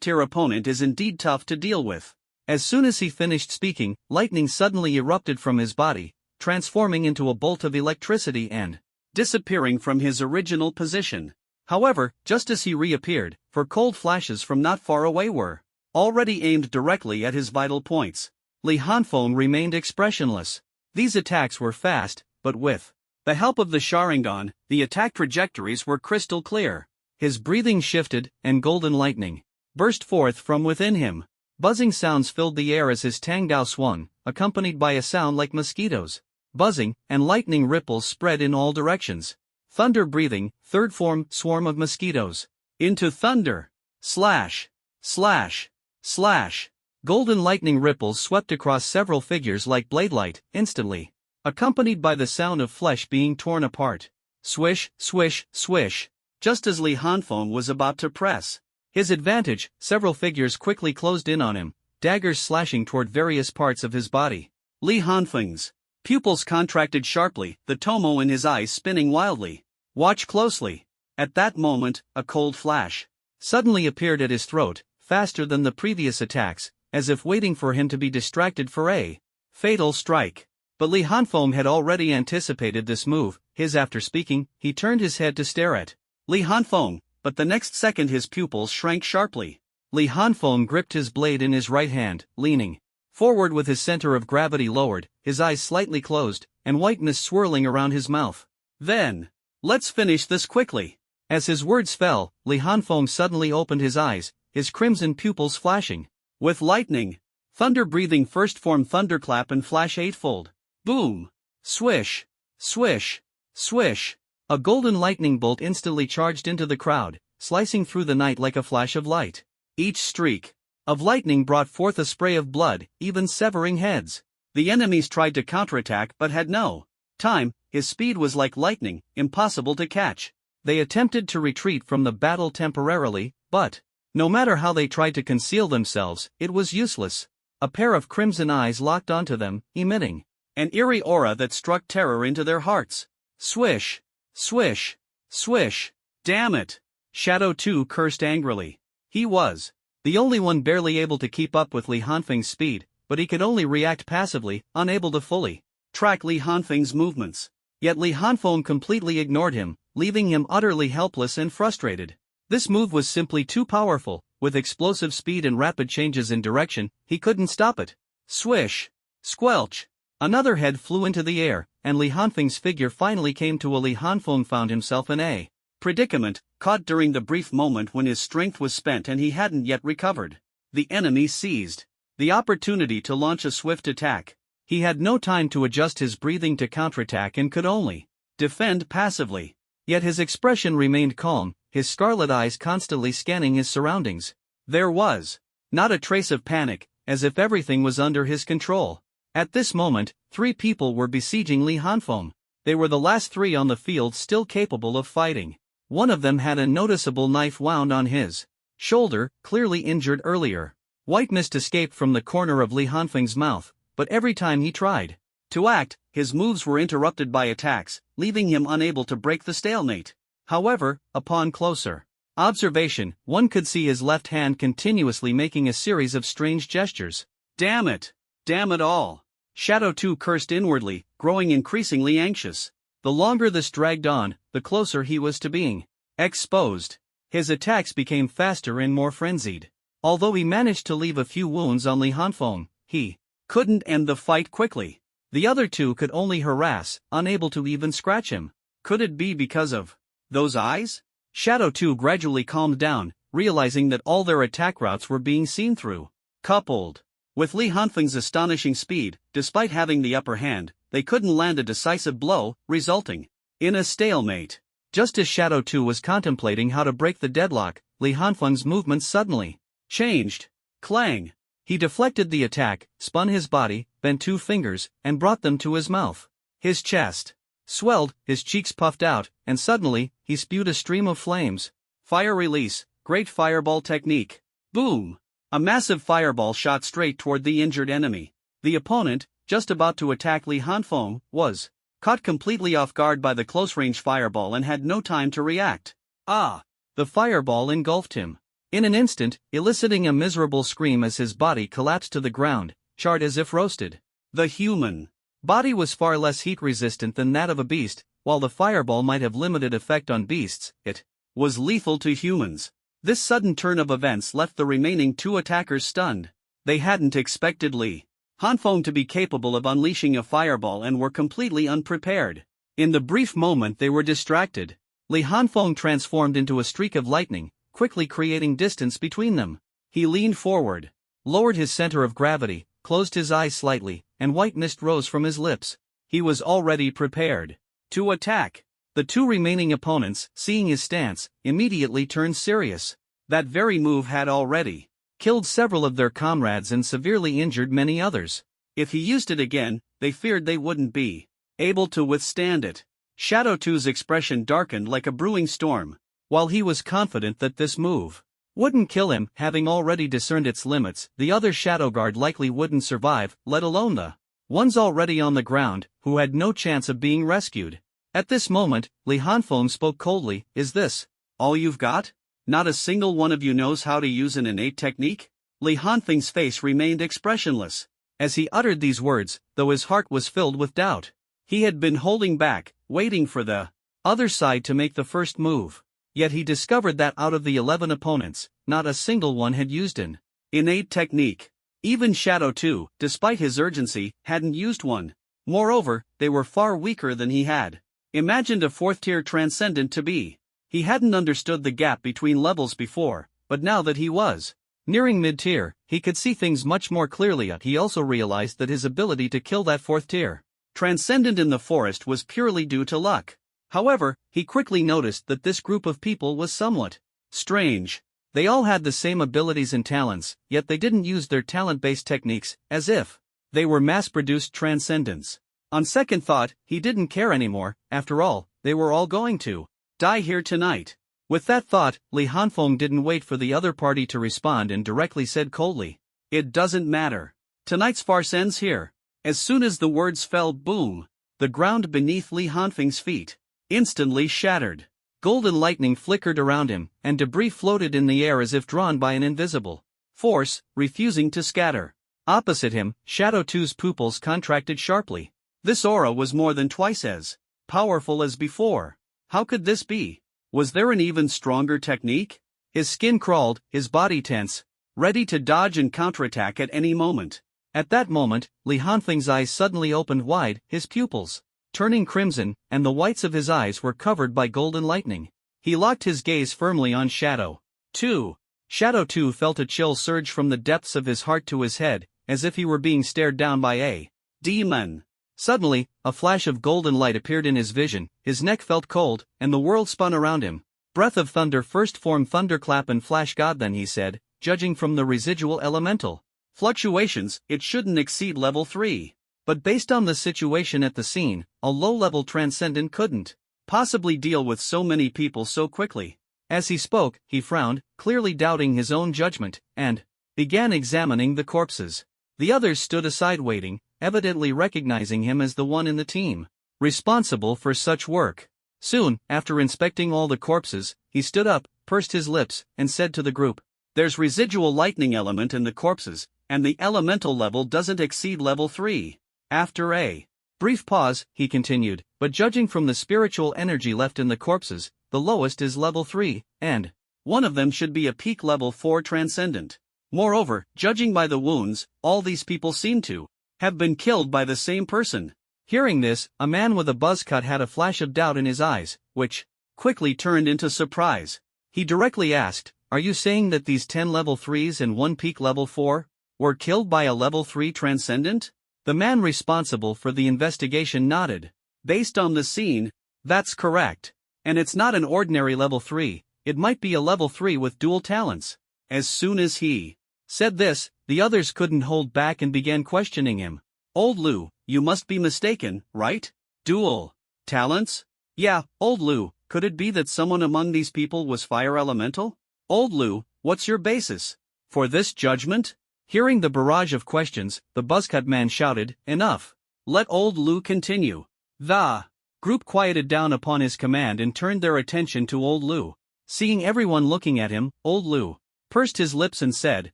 tier opponent is indeed tough to deal with. As soon as he finished speaking, lightning suddenly erupted from his body, transforming into a bolt of electricity and disappearing from his original position. However, just as he reappeared, 4 cold flashes from not far away were already aimed directly at his vital points. Li Hanfeng remained expressionless. These attacks were fast, but with the help of the Sharingan, the attack trajectories were crystal clear. His breathing shifted, and golden lightning burst forth from within him. Buzzing sounds filled the air as his Tangdao swung, accompanied by a sound like mosquitoes buzzing, and lightning ripples spread in all directions. Thunder breathing, 3rd form, swarm of mosquitoes. Into thunder. Slash. Slash. Slash. Golden lightning ripples swept across several figures like blade light, instantly accompanied by the sound of flesh being torn apart. Swish, swish, swish. Just as Li Hanfeng was about to press his advantage, several figures quickly closed in on him, daggers slashing toward various parts of his body. Li Hanfeng's pupils contracted sharply, the tomo in his eyes spinning wildly. Watch closely. At that moment, a cold flash suddenly appeared at his throat, faster than the previous attacks, as if waiting for him to be distracted for a fatal strike. But Li Hanfeng had already anticipated this move. After speaking, he turned his head to stare at Li Hanfeng, but the next second his pupils shrank sharply. Li Hanfeng gripped his blade in his right hand, leaning forward with his center of gravity lowered, his eyes slightly closed, and whiteness swirling around his mouth. Then, let's finish this quickly. As his words fell, Li Hanfeng suddenly opened his eyes, his crimson pupils flashing with lightning. Thunder-breathing 1st form thunderclap and flash eightfold. Boom! Swish! Swish! Swish! A golden lightning bolt instantly charged into the crowd, slicing through the night like a flash of light. Each streak of lightning brought forth a spray of blood, even severing heads. The enemies tried to counterattack but had no time. His speed was like lightning, impossible to catch. They attempted to retreat from the battle temporarily, but no matter how they tried to conceal themselves, it was useless. A pair of crimson eyes locked onto them, emitting an eerie aura that struck terror into their hearts. Swish! Swish! Swish! Damn it! Shadow 2 cursed angrily. He was the only one barely able to keep up with Li Hanfeng's speed, but he could only react passively, unable to fully track Li Hanfeng's movements. Yet Li Hanfeng completely ignored him, leaving him utterly helpless and frustrated. This move was simply too powerful. With explosive speed and rapid changes in direction, he couldn't stop it. Swish! Squelch! Another head flew into the air, and Li Hanfeng's figure finally came to a Li Hanfeng found himself in a predicament, caught during the brief moment when his strength was spent and he hadn't yet recovered. The enemy seized the opportunity to launch a swift attack. He had no time to adjust his breathing to counterattack and could only defend passively. Yet his expression remained calm, his scarlet eyes constantly scanning his surroundings. There was not a trace of panic, as if everything was under his control. At this moment, 3 people were besieging Li Hanfeng. They were the last 3 on the field still capable of fighting. One of them had a noticeable knife wound on his shoulder, clearly injured earlier. White mist escaped from the corner of Li Hanfeng's mouth, but every time he tried to act, his moves were interrupted by attacks, leaving him unable to break the stalemate. However, upon closer observation, one could see his left hand continuously making a series of strange gestures. Damn it! Damn it all! Shadow 2 cursed inwardly, growing increasingly anxious. The longer this dragged on, the closer he was to being exposed. His attacks became faster and more frenzied. Although he managed to leave a few wounds on Li Hanfeng, he couldn't end the fight quickly. The other 2 could only harass, unable to even scratch him. Could it be because of those eyes? Shadow 2 gradually calmed down, realizing that all their attack routes were being seen through. Coupled with Li Hanfeng's astonishing speed, despite having the upper hand, they couldn't land a decisive blow, resulting in a stalemate. Just as Shadow 2 was contemplating how to break the deadlock, Li Hanfeng's movements suddenly changed. Clang! He deflected the attack, spun his body, bent 2 fingers, and brought them to his mouth. His chest swelled, his cheeks puffed out, and suddenly, he spewed a stream of flames. Fire release, great fireball technique. Boom! A massive fireball shot straight toward the injured enemy. The opponent, just about to attack Li Hanfeng, was caught completely off guard by the close-range fireball and had no time to react. Ah! The fireball engulfed him. In an instant, eliciting a miserable scream as his body collapsed to the ground, charred as if roasted. The human body was far less heat-resistant than that of a beast. While the fireball might have limited effect on beasts, it was lethal to humans. This sudden turn of events left the remaining two attackers stunned. They hadn't expected Li Hanfeng to be capable of unleashing a fireball and were completely unprepared. In the brief moment they were distracted, Li Hanfeng transformed into a streak of lightning, quickly creating distance between them. He leaned forward, lowered his center of gravity, closed his eyes slightly, and white mist rose from his lips. He was already prepared to attack. The two remaining opponents, seeing his stance, immediately turned serious. That very move had already killed several of their comrades and severely injured many others. If he used it again, they feared they wouldn't be able to withstand it. Shadow 2's expression darkened like a brewing storm. While he was confident that this move wouldn't kill him, having already discerned its limits, the other Shadow Guard likely wouldn't survive, let alone the ones already on the ground, who had no chance of being rescued. At this moment, Li Hanfeng spoke coldly, "Is this all you've got? Not a single one of you knows how to use an innate technique?" Li Hanfeng's face remained expressionless as he uttered these words, though his heart was filled with doubt. He had been holding back, waiting for the other side to make the first move. Yet he discovered that out of the 11 opponents, not a single one had used an innate technique. Even Shadow 2, despite his urgency, hadn't used one. Moreover, they were far weaker than he had imagined a fourth-tier transcendent to be. He hadn't understood the gap between levels before, but now that he was nearing mid-tier, he could see things much more clearly. He also realized that his ability to kill that fourth-tier transcendent in the forest was purely due to luck. However, he quickly noticed that this group of people was somewhat strange. They all had the same abilities and talents, yet they didn't use their talent-based techniques, as if they were mass-produced transcendents. On second thought, he didn't care anymore. After all, they were all going to die here tonight. With that thought, Li Hanfeng didn't wait for the other party to respond and directly said coldly, "It doesn't matter. Tonight's farce ends here." As soon as the words fell, boom, the ground beneath Li Hanfeng's feet instantly shattered. Golden lightning flickered around him, and debris floated in the air as if drawn by an invisible force, refusing to scatter. Opposite him, Shadow 2's pupils contracted sharply. This aura was more than twice as powerful as before. How could this be? Was there an even stronger technique? His skin crawled, his body tense, ready to dodge and counterattack at any moment. At that moment, Li Hanfeng's eyes suddenly opened wide, his pupils turning crimson, and the whites of his eyes were covered by golden lightning. He locked his gaze firmly on Shadow 2. Shadow 2 felt a chill surge from the depths of his heart to his head, as if he were being stared down by a demon. Suddenly, a flash of golden light appeared in his vision, his neck felt cold, and the world spun around him. "Breath of thunder first form thunderclap and flash god," then he said, "judging from the residual elemental fluctuations, it shouldn't exceed level 3. But based on the situation at the scene, a low-level transcendent couldn't possibly deal with so many people so quickly." As he spoke, he frowned, clearly doubting his own judgment, and began examining the corpses. The others stood aside waiting, evidently recognizing him as the one in the team responsible for such work. Soon, after inspecting all the corpses, he stood up, pursed his lips, and said to the group, "There's residual lightning element in the corpses, and the elemental level doesn't exceed level 3. After a brief pause, he continued, "But judging from the spiritual energy left in the corpses, the lowest is level 3, and one of them should be a peak level 4 transcendent. Moreover, judging by the wounds, all these people seem to have been killed by the same person." Hearing this, a man with a buzz cut had a flash of doubt in his eyes, which quickly turned into surprise. He directly asked, "Are you saying that these 10 level 3s and 1 peak level 4 were killed by a level 3 transcendent?" The man responsible for the investigation nodded. "Based on the scene, that's correct. And it's not an ordinary level 3, it might be a level 3 with dual talents." As soon as he said this, the others couldn't hold back and began questioning him. "Old Lu, you must be mistaken, right? Dual talents? Yeah, Old Lu, could it be that someone among these people was fire elemental? Old Lu, what's your basis for this judgment?" Hearing the barrage of questions, the buzzcut man shouted, "Enough! Let old Lu continue." The group quieted down upon his command and turned their attention to old Lu. Seeing everyone looking at him, old Lu pursed his lips and said,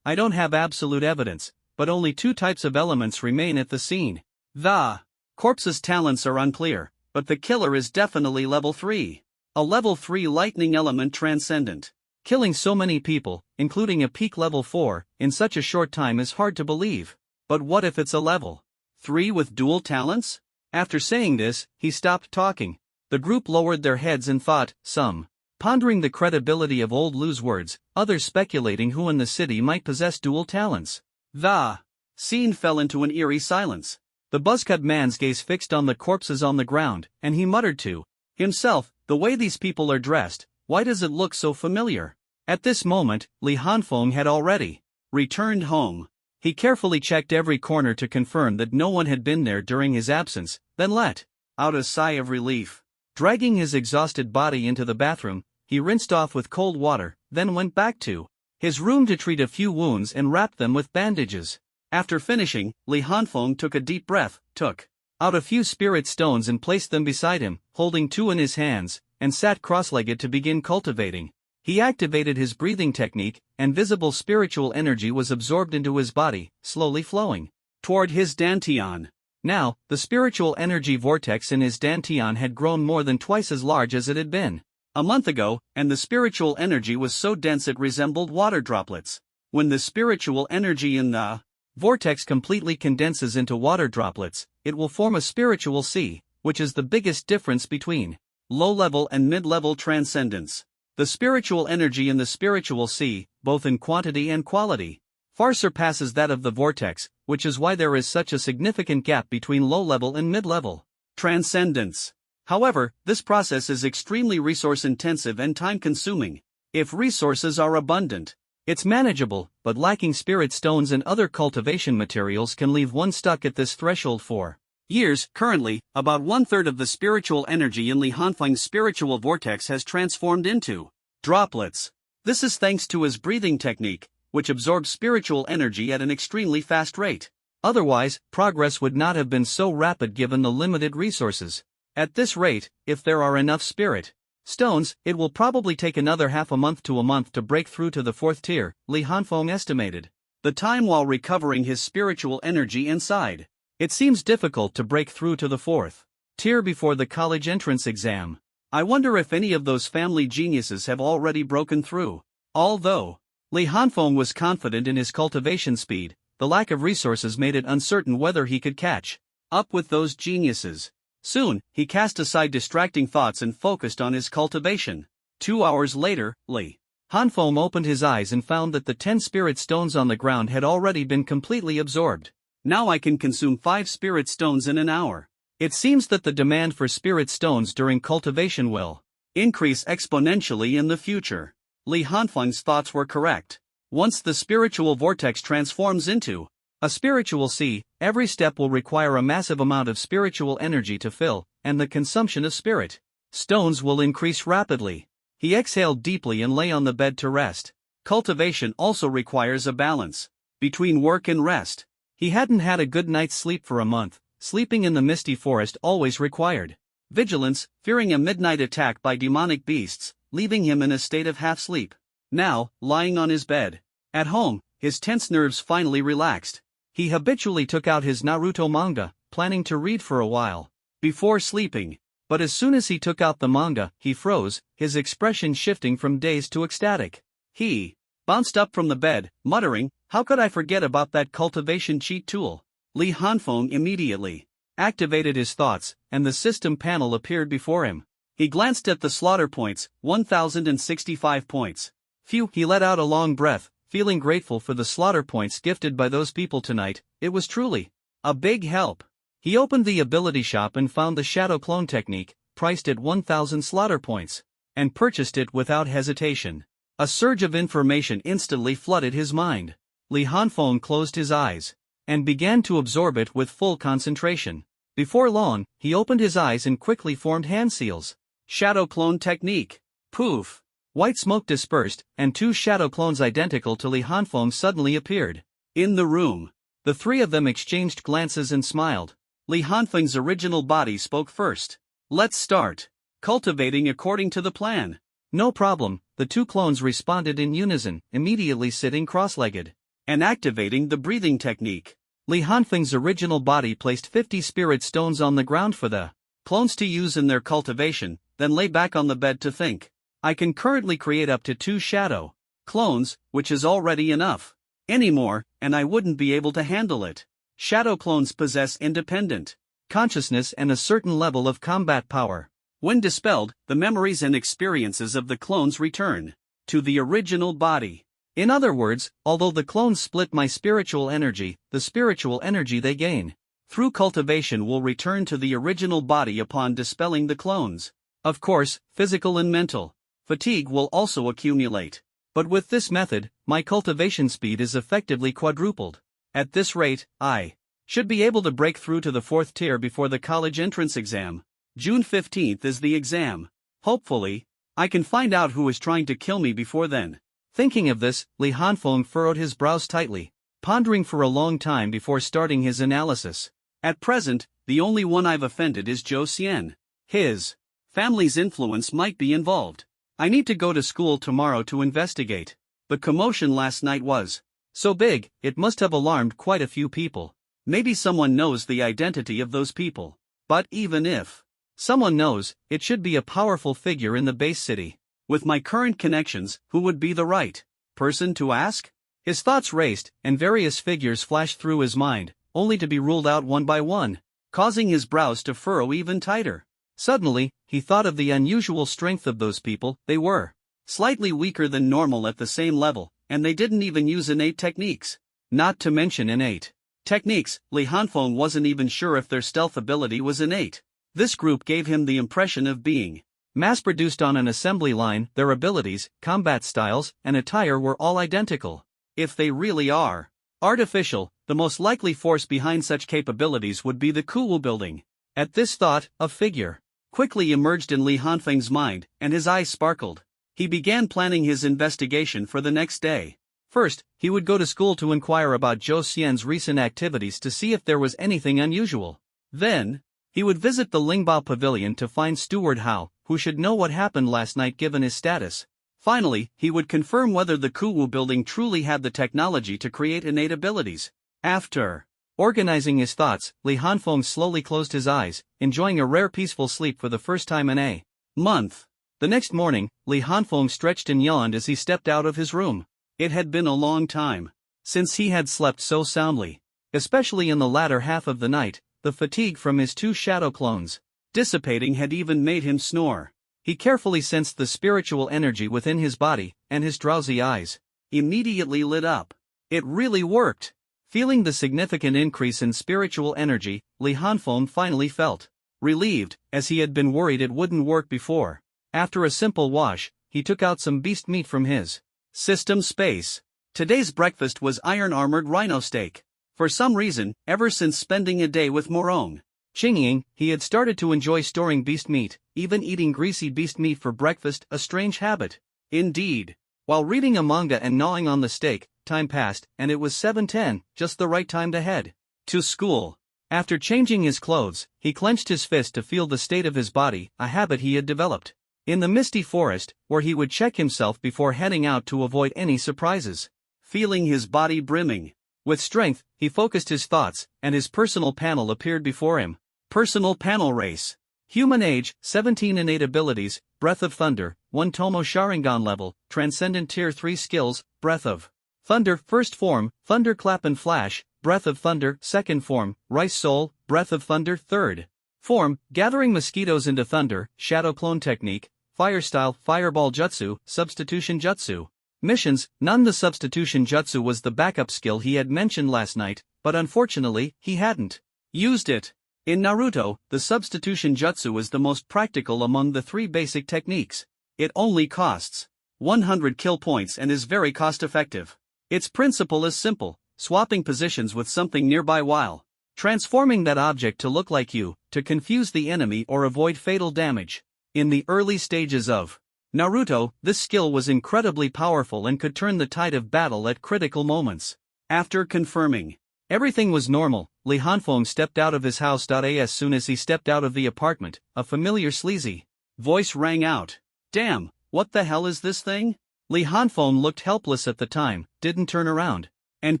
"I don't have absolute evidence, but only two types of elements remain at the scene. The corpse's talents are unclear, but the killer is definitely level 3. A level 3 lightning element transcendent. Killing so many people, including a peak level 4, in such a short time is hard to believe. But what if it's a level 3 with dual talents?" After saying this, he stopped talking. The group lowered their heads and thought, some pondering the credibility of old Lu's words, others speculating who in the city might possess dual talents. The scene fell into an eerie silence. The buzzcut man's gaze fixed on the corpses on the ground, and he muttered to himself, "The way these people are dressed, why does it look so familiar?" At this moment, Li Hanfeng had already returned home. He carefully checked every corner to confirm that no one had been there during his absence, then let out a sigh of relief. Dragging his exhausted body into the bathroom, he rinsed off with cold water, then went back to his room to treat a few wounds and wrap them with bandages. After finishing, Li Hanfeng took a deep breath, took out a few spirit stones and placed them beside him, holding 2 in his hands, and sat cross-legged to begin cultivating. He activated his breathing technique, and visible spiritual energy was absorbed into his body, slowly flowing toward his dantian. Now, the spiritual energy vortex in his dantian had grown more than twice as large as it had been a month ago, and the spiritual energy was so dense it resembled water droplets. When the spiritual energy in the vortex completely condenses into water droplets, it will form a spiritual sea, which is the biggest difference between low-level and mid-level transcendence. The spiritual energy in the spiritual sea, both in quantity and quality, far surpasses that of the vortex, which is why there is such a significant gap between low-level and mid-level transcendence. However, this process is extremely resource-intensive and time-consuming. If resources are abundant, it's manageable, but lacking spirit stones and other cultivation materials can leave one stuck at this threshold for years. Currently, about 1/3 of the spiritual energy in Li Hanfeng's spiritual vortex has transformed into droplets. This is thanks to his breathing technique, which absorbs spiritual energy at an extremely fast rate. Otherwise, progress would not have been so rapid given the limited resources. At this rate, if there are enough spirit stones, it will probably take another half a month to break through to the 4th tier, Li Hanfeng estimated. The time while recovering his spiritual energy inside. It seems difficult to break through to the 4th tier before the college entrance exam. I wonder if any of those family geniuses have already broken through. Although Li Hanfeng was confident in his cultivation speed, the lack of resources made it uncertain whether he could catch up with those geniuses. Soon, he cast aside distracting thoughts and focused on his cultivation. 2 hours later, Li Hanfeng opened his eyes and found that the 10 spirit stones on the ground had already been completely absorbed. Now I can consume 5 spirit stones in an hour. It seems that the demand for spirit stones during cultivation will increase exponentially in the future. Li Hanfeng's thoughts were correct. Once the spiritual vortex transforms into a spiritual sea, every step will require a massive amount of spiritual energy to fill, and the consumption of spirit stones will increase rapidly. He exhaled deeply and lay on the bed to rest. Cultivation also requires a balance between work and rest. He hadn't had a good night's sleep for a month. Sleeping in the misty forest always required vigilance, fearing a midnight attack by demonic beasts, leaving him in a state of half-sleep. Now, lying on his bed at home, his tense nerves finally relaxed. He habitually took out his Naruto manga, planning to read for a while before sleeping. But as soon as he took out the manga, he froze, his expression shifting from dazed to ecstatic. He bounced up from the bed, muttering, "How could I forget about that cultivation cheat tool?" Li Hanfeng immediately activated his thoughts, and the system panel appeared before him. He glanced at the slaughter points, 1065 points. Phew, he let out a long breath, feeling grateful for the slaughter points gifted by those people tonight. It was truly a big help. He opened the ability shop and found the shadow clone technique, priced at 1000 slaughter points, and purchased it without hesitation. A surge of information instantly flooded his mind. Li Hanfeng closed his eyes and began to absorb it with full concentration. Before long, he opened his eyes and quickly formed hand seals. Shadow clone technique. Poof! White smoke dispersed, and 2 shadow clones identical to Li Hanfeng suddenly appeared. In the room, the three of them exchanged glances and smiled. Li Hanfeng's original body spoke first. Let's start. Cultivating according to the plan. No problem, the two clones responded in unison, immediately sitting cross-legged. And activating the breathing technique. Li Hanfeng's original body placed 50 spirit stones on the ground for the clones to use in their cultivation, then lay back on the bed to think. I can currently create up to 2 shadow clones, which is already enough. Any more, and I wouldn't be able to handle it. Shadow clones possess independent consciousness and a certain level of combat power. When dispelled, the memories and experiences of the clones return to the original body. In other words, although the clones split my spiritual energy, the spiritual energy they gain through cultivation will return to the original body upon dispelling the clones. Of course, physical and mental fatigue will also accumulate. But with this method, my cultivation speed is effectively quadrupled. At this rate, I should be able to break through to the 4th tier before the college entrance exam. June 15th is the exam. Hopefully, I can find out who is trying to kill me before then. Thinking of this, Li Hanfeng furrowed his brows tightly, pondering for a long time before starting his analysis. At present, the only one I've offended is Zhou Xian. His family's influence might be involved. I need to go to school tomorrow to investigate. The commotion last night was so big, it must have alarmed quite a few people. Maybe someone knows the identity of those people. But even if someone knows, it should be a powerful figure in the base city. With my current connections, who would be the right person to ask? His thoughts raced, and various figures flashed through his mind, only to be ruled out one by one, causing his brows to furrow even tighter. Suddenly, he thought of the unusual strength of those people. They were slightly weaker than normal at the same level, and they didn't even use innate techniques. Not to mention innate techniques, Li Hanfeng wasn't even sure if their stealth ability was innate. This group gave him the impression of being mass-produced on an assembly line. Their abilities, combat styles, and attire were all identical. If they really are artificial, the most likely force behind such capabilities would be the Kuwu building. At this thought, a figure quickly emerged in Li Hanfeng's mind, and his eyes sparkled. He began planning his investigation for the next day. First, he would go to school to inquire about Zhou Xian's recent activities to see if there was anything unusual. Then, he would visit the Lingbao Pavilion to find Steward Hao, who should know what happened last night given his status. Finally, he would confirm whether the Kuwu building truly had the technology to create innate abilities. After organizing his thoughts, Li Hanfeng slowly closed his eyes, enjoying a rare peaceful sleep for the first time in a month. The next morning, Li Hanfeng stretched and yawned as he stepped out of his room. It had been a long time since he had slept so soundly. Especially in the latter half of the night, the fatigue from his 2 shadow clones dissipating had even made him snore. He carefully sensed the spiritual energy within his body, and his drowsy eyes immediately lit up. It really worked. Feeling the significant increase in spiritual energy, Li Hanfeng finally felt relieved, as he had been worried it wouldn't work before. After a simple wash, he took out some beast meat from his system space. Today's breakfast was iron-armored rhino steak. For some reason, ever since spending a day with Morong Qingying, he had started to enjoy storing beast meat, even eating greasy beast meat for breakfast, a strange habit. Indeed. While reading a manga and gnawing on the steak, time passed, and it was 7:10, just the right time to head to school. After changing his clothes, he clenched his fist to feel the state of his body, a habit he had developed in the misty forest, where he would check himself before heading out to avoid any surprises. Feeling his body brimming with strength, he focused his thoughts, and his personal panel appeared before him. Personal panel race. Human age, 17 innate abilities, Breath of Thunder, 1 Tomo Sharingan level, Transcendent Tier 3 skills, Breath of Thunder, first form, Thunderclap and Flash, Breath of Thunder, second form, Rice Soul, Breath of Thunder, third form, Gathering Mosquitoes into Thunder, Shadow Clone Technique, Fire Style, Fireball Jutsu, Substitution Jutsu. Missions, none. The Substitution Jutsu was the backup skill he had mentioned last night, but unfortunately, he hadn't used it. In Naruto, the Substitution Jutsu is the most practical among the 3 basic techniques. It only costs 100 kill points and is very cost-effective. Its principle is simple: swapping positions with something nearby while transforming that object to look like you, to confuse the enemy or avoid fatal damage. In the early stages of Naruto, this skill was incredibly powerful and could turn the tide of battle at critical moments. After confirming everything was normal, Li Hanfeng stepped out of his house. As soon as he stepped out of the apartment, a familiar sleazy voice rang out. Damn, what the hell is this thing? Li Hanfeng looked helpless at the time, didn't turn around, and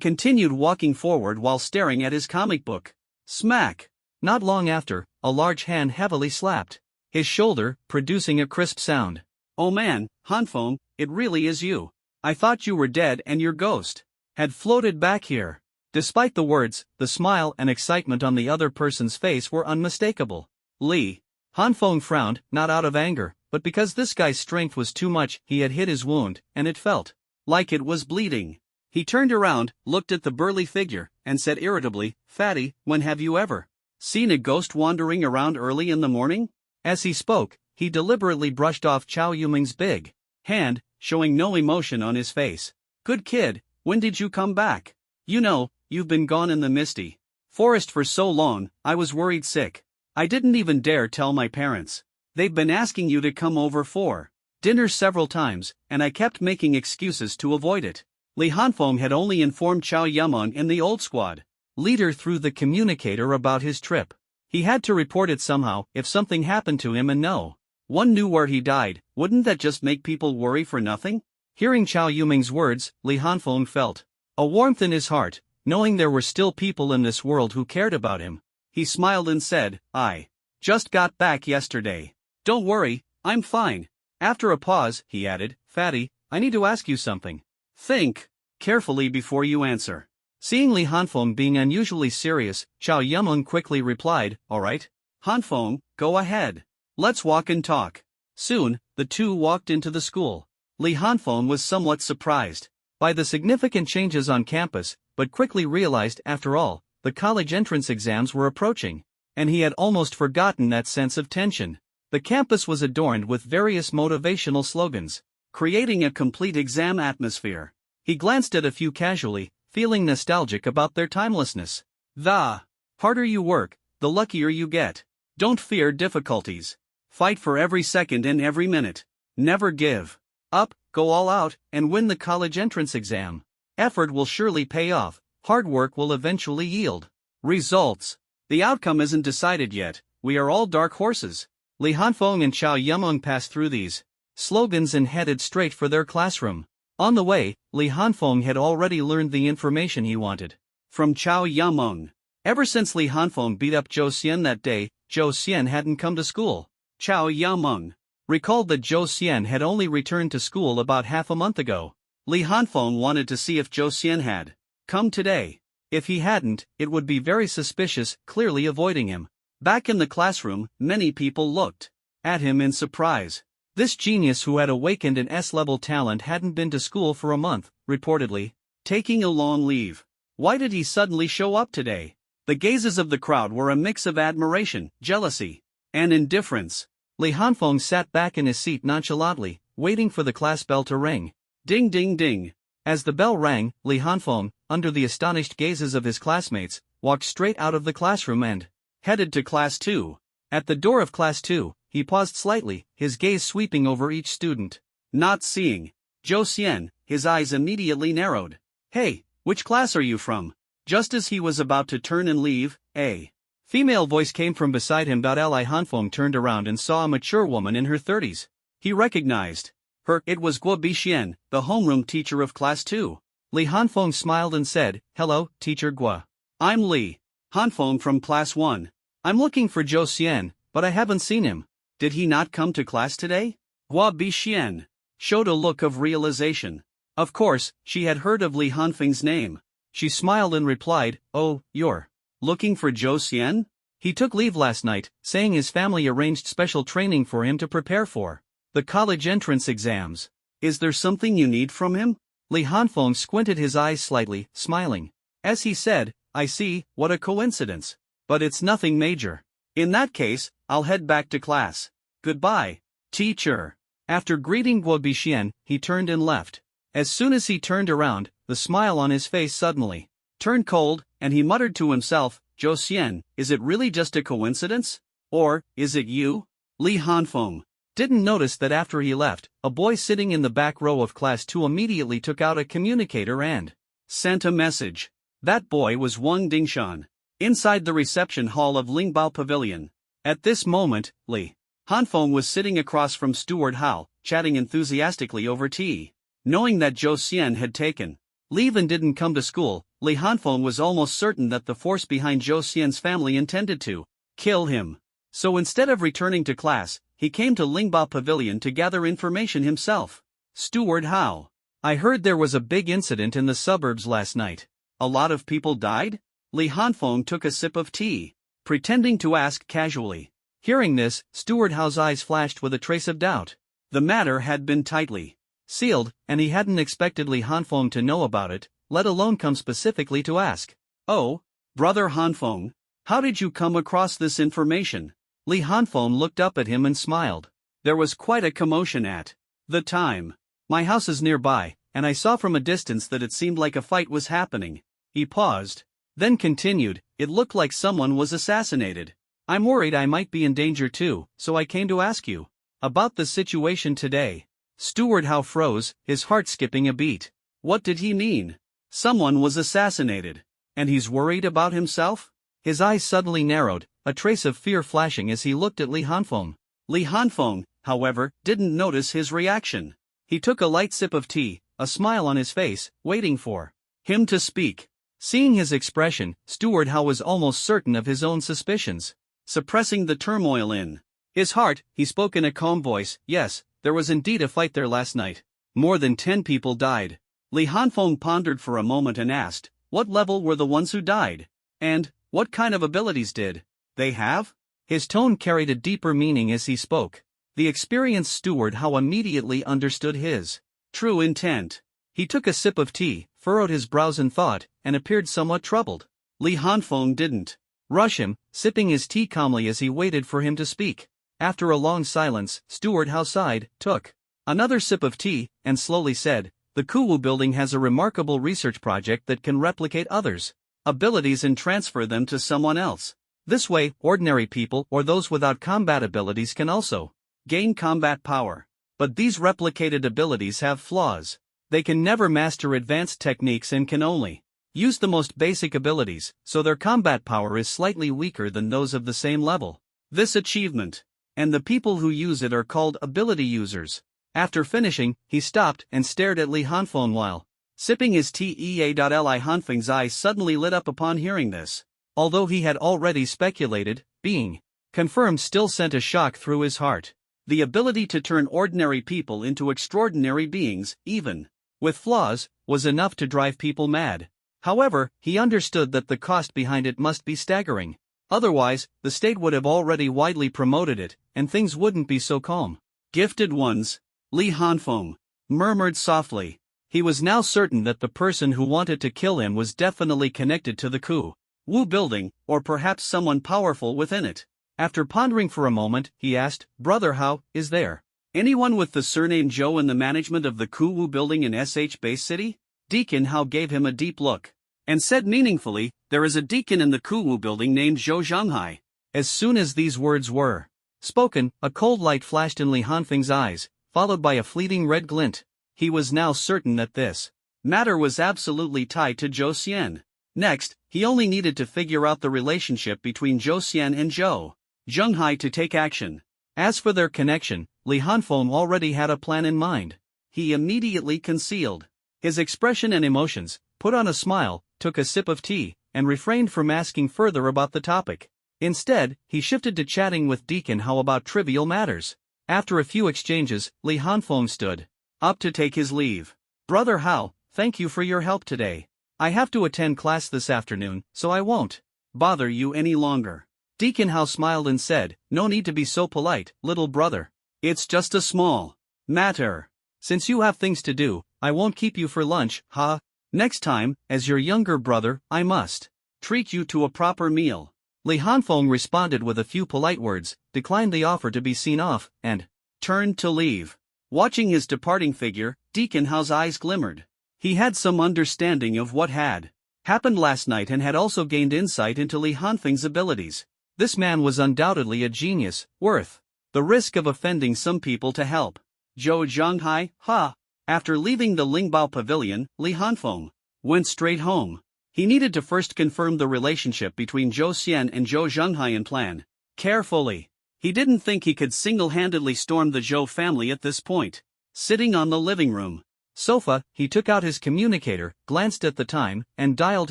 continued walking forward while staring at his comic book. Smack! Not long after, a large hand heavily slapped his shoulder, producing a crisp sound. Oh man, Hanfeng, it really is you. I thought you were dead and your ghost had floated back here. Despite the words, the smile and excitement on the other person's face were unmistakable. Li Hanfeng frowned, not out of anger, but because this guy's strength was too much. He had hit his wound, and it felt like it was bleeding. He turned around, looked at the burly figure, and said irritably, Fatty, when have you ever seen a ghost wandering around early in the morning? As he spoke, he deliberately brushed off Chow Yuming's big hand, showing no emotion on his face. Good kid, when did you come back? You know, you've been gone in the misty forest for so long, I was worried sick. I didn't even dare tell my parents. They've been asking you to come over for dinner several times, and I kept making excuses to avoid it. Li Hanfeng had only informed Chow Yumong and the old squad leader through the communicator about his trip. He had to report it somehow if something happened to him and no one knew where he died. Wouldn't that just make people worry for nothing? Hearing Chow Yuming's words, Li Hanfeng felt a warmth in his heart, knowing there were still people in this world who cared about him. He smiled and said, I just got back yesterday. Don't worry, I'm fine. After a pause, he added, Fatty, I need to ask you something. Think carefully before you answer. Seeing Li Hanfeng being unusually serious, Chow Yumong quickly replied, Alright. Hanfeng, go ahead. Let's walk and talk. Soon, the two walked into the school. Li Hanfeng was somewhat surprised by the significant changes on campus, but quickly realized, after all, the college entrance exams were approaching, and he had almost forgotten that sense of tension. The campus was adorned with various motivational slogans, creating a complete exam atmosphere. He glanced at a few casually, feeling nostalgic about their timelessness. The harder you work, the luckier you get. Don't fear difficulties. Fight for every second and every minute. Never give up, go all out, and win the college entrance exam. Effort will surely pay off. Hard work will eventually yield results. The outcome isn't decided yet. We are all dark horses. Li Hanfeng and Chow Yumong passed through these slogans and headed straight for their classroom. On the way, Li Hanfeng had already learned the information he wanted from Chow Yumong. Ever since Li Hanfeng beat up Zhou Xian that day, Zhou Xian hadn't come to school. Chow Yumong recalled that Zhou Xian had only returned to school about half a month ago. Li Hanfeng wanted to see if Zhou Xian had come today. If he hadn't, it would be very suspicious, clearly avoiding him. Back in the classroom, many people looked at him in surprise. This genius who had awakened an S-level talent hadn't been to school for a month, reportedly taking a long leave. Why did he suddenly show up today? The gazes of the crowd were a mix of admiration, jealousy, and indifference. Li Hanfeng sat back in his seat nonchalantly, waiting for the class bell to ring. Ding ding ding. As the bell rang, Li Hanfeng, under the astonished gazes of his classmates, walked straight out of the classroom and headed to Class 2. At the door of Class 2, he paused slightly, his gaze sweeping over each student. Not seeing Zhou Xian, his eyes immediately narrowed. Hey, which class are you from? Just as he was about to turn and leave, a female voice came from beside him. Li Hanfeng turned around and saw a mature woman in her 30s. He recognized her. It was Guo Bixian, the homeroom teacher of Class 2. Li Hanfeng smiled and said, Hello, Teacher Guo. I'm Li Hanfeng from Class 1. I'm looking for Zhou Xian, but I haven't seen him. Did he not come to class today? Guo Bixian showed a look of realization. Of course, she had heard of Li Hanfeng's name. She smiled and replied, Oh, you're looking for Zhou Xian? He took leave last night, saying his family arranged special training for him to prepare for the college entrance exams. Is there something you need from him? Li Hanfeng squinted his eyes slightly, smiling. As he said, I see, what a coincidence. But it's nothing major. In that case, I'll head back to class. Goodbye, teacher. After greeting Guo Bixian, he turned and left. As soon as he turned around, the smile on his face suddenly turned cold, and he muttered to himself, Zhou Xian, is it really just a coincidence? Or, is it you? Li Hanfeng didn't notice that after he left, a boy sitting in the back row of Class 2 immediately took out a communicator and sent a message. That boy was Wang Dingshan. Inside the reception hall of Lingbao Pavilion. At this moment, Li Hanfeng was sitting across from Steward Hao, chatting enthusiastically over tea. Knowing that Zhou Xian had taken leave and didn't come to school, Li Hanfeng was almost certain that the force behind Zhou Xian's family intended to kill him. So instead of returning to class, he came to Lingbao Pavilion to gather information himself. Steward Hao, I heard there was a big incident in the suburbs last night. A lot of people died? Li Hanfeng took a sip of tea, pretending to ask casually. Hearing this, Steward Hao's eyes flashed with a trace of doubt. The matter had been tightly sealed, and he hadn't expected Li Hanfeng to know about it, let alone come specifically to ask. Oh, brother Hanfeng, how did you come across this information? Li Hanfeng looked up at him and smiled. There was quite a commotion at the time. My house is nearby, and I saw from a distance that it seemed like a fight was happening. He paused, then continued, it looked like someone was assassinated. I'm worried I might be in danger too, so I came to ask you about the situation today. Steward Hao froze, his heart skipping a beat. What did he mean? Someone was assassinated, and he's worried about himself? His eyes suddenly narrowed, a trace of fear flashing as he looked at Li Hanfeng. Li Hanfeng, however, didn't notice his reaction. He took a light sip of tea, a smile on his face, waiting for him to speak. Seeing his expression, Steward Hao was almost certain of his own suspicions. Suppressing the turmoil in his heart, he spoke in a calm voice. Yes, there was indeed a fight there last night. More than 10 people died. Li Hanfeng pondered for a moment and asked, what level were the ones who died? And what kind of abilities did they have? His tone carried a deeper meaning as he spoke. The experienced Steward Hao immediately understood his true intent. He took a sip of tea, furrowed his brows in thought, and appeared somewhat troubled. Li Hanfeng didn't rush him, sipping his tea calmly as he waited for him to speak. After a long silence, Steward Hao sighed, took another sip of tea, and slowly said, the Kuwu building has a remarkable research project that can replicate others' abilities and transfer them to someone else. This way, ordinary people or those without combat abilities can also gain combat power. But these replicated abilities have flaws. They can never master advanced techniques and can only use the most basic abilities, so their combat power is slightly weaker than those of the same level. This achievement, and the people who use it are called ability users. After finishing, he stopped and stared at Li Hanfeng while sipping his tea. Li Hanfeng's eyes suddenly lit up upon hearing this. Although he had already speculated, being confirmed still sent a shock through his heart. The ability to turn ordinary people into extraordinary beings, even with flaws, was enough to drive people mad. However, he understood that the cost behind it must be staggering. Otherwise, the state would have already widely promoted it, and things wouldn't be so calm. Gifted ones, Li Hanfeng murmured softly. He was now certain that the person who wanted to kill him was definitely connected to the Kuwu building, or perhaps someone powerful within it. After pondering for a moment, he asked, Brother Hao, is there anyone with the surname Zhou in the management of the Kuwu building in SH Base City? Deacon Hao gave him a deep look and said meaningfully, there is a deacon in the Kuwu building named Zhou Zhanghai. As soon as these words were spoken, a cold light flashed in Li Hanfeng's eyes, followed by a fleeting red glint. He was now certain that this matter was absolutely tied to Zhou Xian. Next, he only needed to figure out the relationship between Zhou Xian and Zhou Zhanghai to take action. As for their connection, Li Hanfeng already had a plan in mind. He immediately concealed his expression and emotions, put on a smile, took a sip of tea, and refrained from asking further about the topic. Instead, he shifted to chatting with Deacon Hao about trivial matters. After a few exchanges, Li Hanfeng stood up to take his leave. Brother Hao, thank you for your help today. I have to attend class this afternoon, so I won't bother you any longer. Deacon Hao smiled and said, no need to be so polite, little brother. It's just a small matter. Since you have things to do, I won't keep you for lunch, ha. Next time, as your younger brother, I must treat you to a proper meal. Li Hanfeng responded with a few polite words, declined the offer to be seen off, and turned to leave. Watching his departing figure, Deacon Hao's eyes glimmered. He had some understanding of what had happened last night and had also gained insight into Li Hanfeng's abilities. This man was undoubtedly a genius, worth the risk of offending some people to help Zhou Zhanghai, ha! After leaving the Lingbao Pavilion, Li Hanfeng went straight home. He needed to first confirm the relationship between Zhou Xian and Zhou Zhenghai and plan carefully. He didn't think he could single-handedly storm the Zhou family at this point. Sitting on the living room sofa, he took out his communicator, glanced at the time, and dialed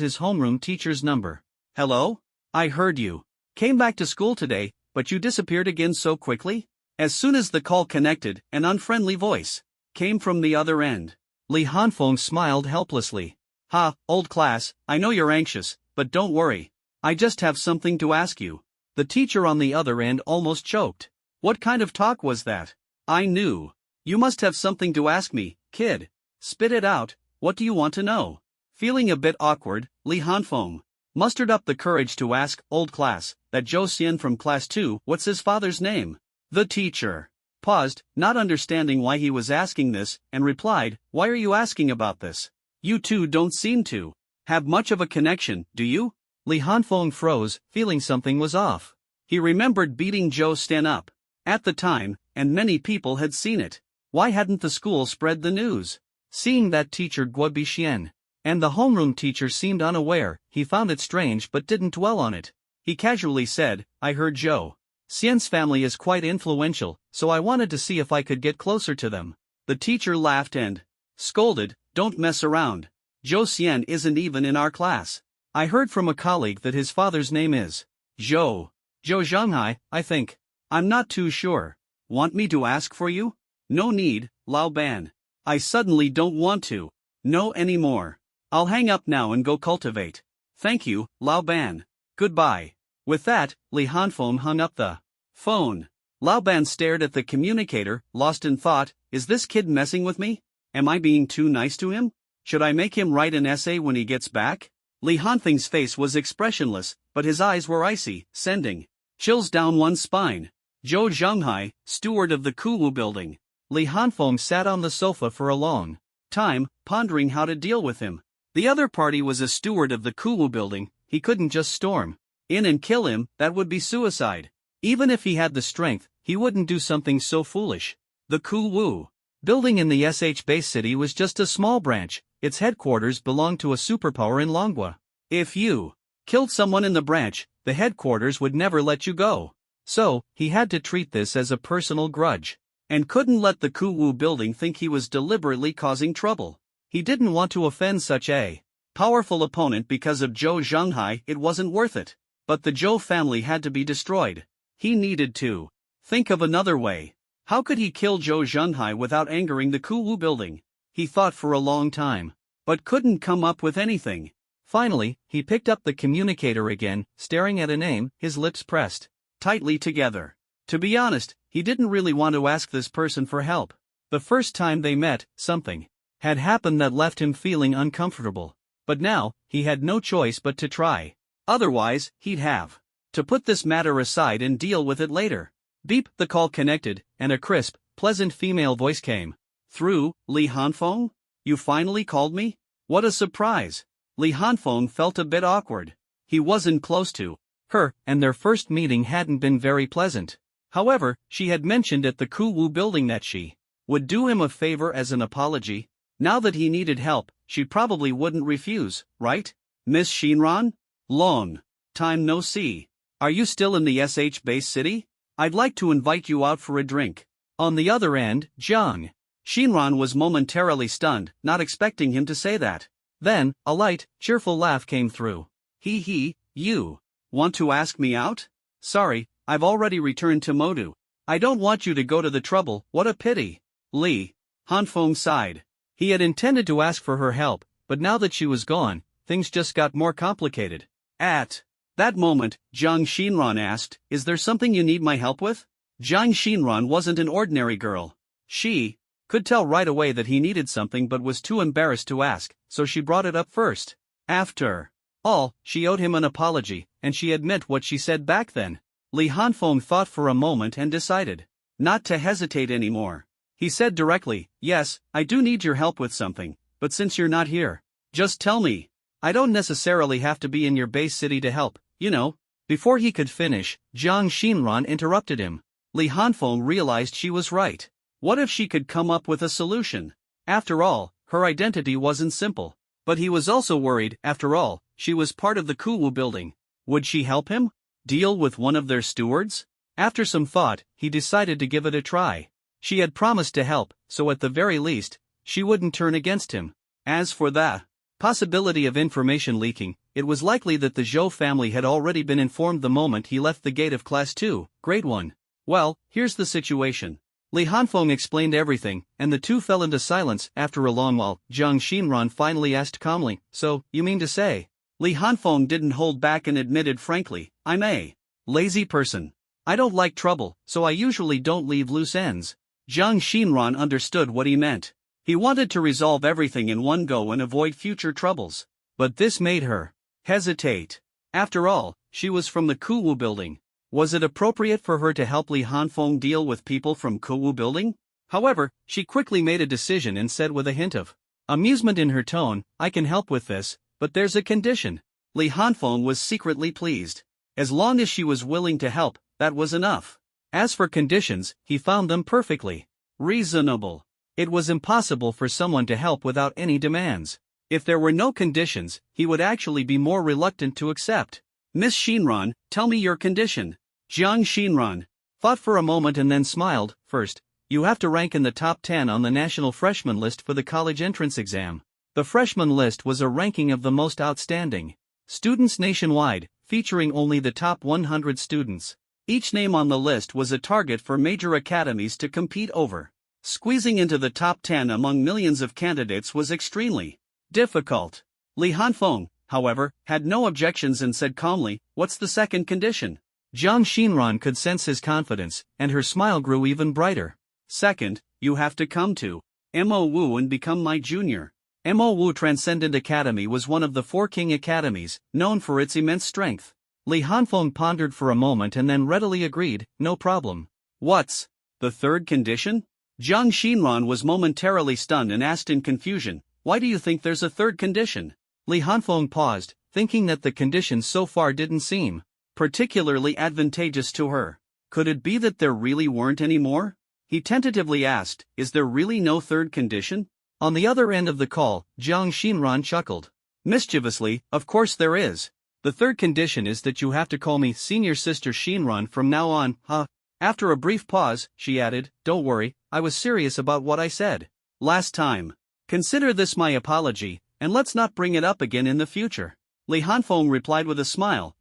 his homeroom teacher's number. Hello? I heard you. Came back to school today, but you disappeared again so quickly? As soon as the call connected, an unfriendly voice came from the other end. Li Hanfeng smiled helplessly. Ha, old class, I know you're anxious, but don't worry. I just have something to ask you. The teacher on the other end almost choked. What kind of talk was that? I knew. You must have something to ask me, kid. Spit it out, what do you want to know? Feeling a bit awkward, Li Hanfeng mustered up the courage to ask old class, that Zhou Xian from class 2, what's his father's name? The teacher paused, not understanding why he was asking this, and replied, why are you asking about this? You two don't seem to have much of a connection, do you? Li Hanfeng froze, feeling something was off. He remembered beating Zhou Xian up at the time, and many people had seen it. Why hadn't the school spread the news? Seeing that teacher Guo Bixian and the homeroom teacher seemed unaware, he found it strange but didn't dwell on it. He casually said, I heard Zhou Xian's family is quite influential, so I wanted to see if I could get closer to them. The teacher laughed and scolded, don't mess around. Zhou Xian isn't even in our class. I heard from a colleague that his father's name is Zhou Zhenghai, I think. I'm not too sure. Want me to ask for you? No need, Lao Ban. I suddenly don't want to know anymore. I'll hang up now and go cultivate. Thank you, Lao Ban. Goodbye. With that, Li Hanfeng hung up the phone. Lao Ban stared at the communicator, lost in thought, is this kid messing with me? Am I being too nice to him? Should I make him write an essay when he gets back? Li Hanfeng's face was expressionless, but his eyes were icy, sending chills down one's spine. Zhou Zhenghai, steward of the Kuwu building. Li Hanfeng sat on the sofa for a long time, pondering how to deal with him. The other party was a steward of the Kuwu building, he couldn't just storm in and kill him, that would be suicide. Even if he had the strength, he wouldn't do something so foolish. The Kuwu building in the SH base city was just a small branch, its headquarters belonged to a superpower in Longhua. If you killed someone in the branch, the headquarters would never let you go. So, he had to treat this as a personal grudge. And couldn't let the Kuwu building think he was deliberately causing trouble. He didn't want to offend such a powerful opponent because of Zhou Zhenghai, it wasn't worth it. But the Zhou family had to be destroyed. He needed to think of another way. How could he kill Zhou Zhenghai without angering the Kuwu building? He thought for a long time, but couldn't come up with anything. Finally, he picked up the communicator again, staring at a name, his lips pressed tightly together. To be honest, he didn't really want to ask this person for help. The first time they met, something had happened that left him feeling uncomfortable. But now, he had no choice but to try. Otherwise, he'd have to put this matter aside and deal with it later. Beep, the call connected, and a crisp, pleasant female voice came through. Li Hanfeng? You finally called me? What a surprise. Li Hanfeng felt a bit awkward. He wasn't close to her, and their first meeting hadn't been very pleasant. However, she had mentioned at the Kuwu building that she would do him a favor as an apology. Now that he needed help, she probably wouldn't refuse, right? Miss Shinran? Long time no see. Are you still in the SH base city? I'd like to invite you out for a drink. On the other end, Jiang Shinran was momentarily stunned, not expecting him to say that. Then, a light, cheerful laugh came through. He, you want to ask me out? Sorry, I've already returned to Modu. I don't want you to go to the trouble, what a pity. Li Hanfeng sighed. He had intended to ask for her help, but now that she was gone, things just got more complicated. At that moment, Jiang Shinran asked, is there something you need my help with? Jiang Shinran wasn't an ordinary girl. She could tell right away that he needed something but was too embarrassed to ask, so she brought it up first. After all, she owed him an apology, and she had meant what she said back then. Li Hanfeng thought for a moment and decided not to hesitate anymore. He said directly, yes, I do need your help with something, but since you're not here, just tell me. I don't necessarily have to be in your base city to help, you know. Before he could finish, Jiang Shinran interrupted him. Li Hanfeng realized she was right. What if she could come up with a solution? After all, her identity wasn't simple. But he was also worried. After all, she was part of the Kuwu building. Would she help him deal with one of their stewards? After some thought, he decided to give it a try. She had promised to help, so at the very least, she wouldn't turn against him. As for the possibility of information leaking, it was likely that the Zhou family had already been informed the moment he left the gate of Class 2, Grade 1. Well, here's the situation. Li Hanfeng explained everything, and the two fell into silence. After a long while, Jiang Xinran finally asked calmly, "So, you mean to say?" Li Hanfeng didn't hold back and admitted frankly, "I'm a lazy person. I don't like trouble, so I usually don't leave loose ends." Jiang Xinran understood what he meant. He wanted to resolve everything in one go and avoid future troubles. But this made her hesitate. After all, she was from the Kuwu building. Was it appropriate for her to help Li Hanfeng deal with people from Kuwu building? However, she quickly made a decision and said with a hint of amusement in her tone, "I can help with this, but there's a condition." Li Hanfeng was secretly pleased. As long as she was willing to help, that was enough. As for conditions, he found them perfectly reasonable. It was impossible for someone to help without any demands. If there were no conditions, he would actually be more reluctant to accept. "Miss Xinran, tell me your condition." Jiang Xinran thought for a moment and then smiled. "First, you have to rank in the top 10 on the national freshman list for the college entrance exam." The freshman list was a ranking of the most outstanding students nationwide, featuring only the top 100 students. Each name on the list was a target for major academies to compete over. Squeezing into the top 10 among millions of candidates was extremely difficult. Li Hanfeng, however, had no objections and said calmly, "What's the second condition?" Jiang Xinran could sense his confidence, and her smile grew even brighter. "Second, you have to come to Mo Wu and become my junior." Mo Wu Transcendent Academy was one of the 4 king academies, known for its immense strength. Li Hanfeng pondered for a moment and then readily agreed, "No problem." "What's the third condition?" Jiang Xinran was momentarily stunned and asked in confusion, "Why do you think there's a third condition?" Li Hanfeng paused, thinking that the conditions so far didn't seem particularly advantageous to her. Could it be that there really weren't any more? He tentatively asked, "Is there really no third condition?" On the other end of the call, Jiang Xinran chuckled mischievously, "Of course there is. The third condition is that you have to call me Senior Sister Xinran from now on, huh?" After a brief pause, she added, "Don't worry, I was serious about what I said last time. Consider this my apology, and let's not bring it up again in the future." Li Hanfeng replied with a smile,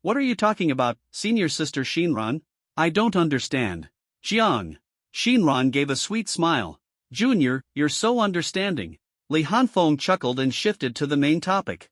"What are you talking about, Senior Sister Xinran? I don't understand." Jiang Xinran gave a sweet smile. "Junior, you're so understanding." Li Hanfeng chuckled and shifted to the main topic.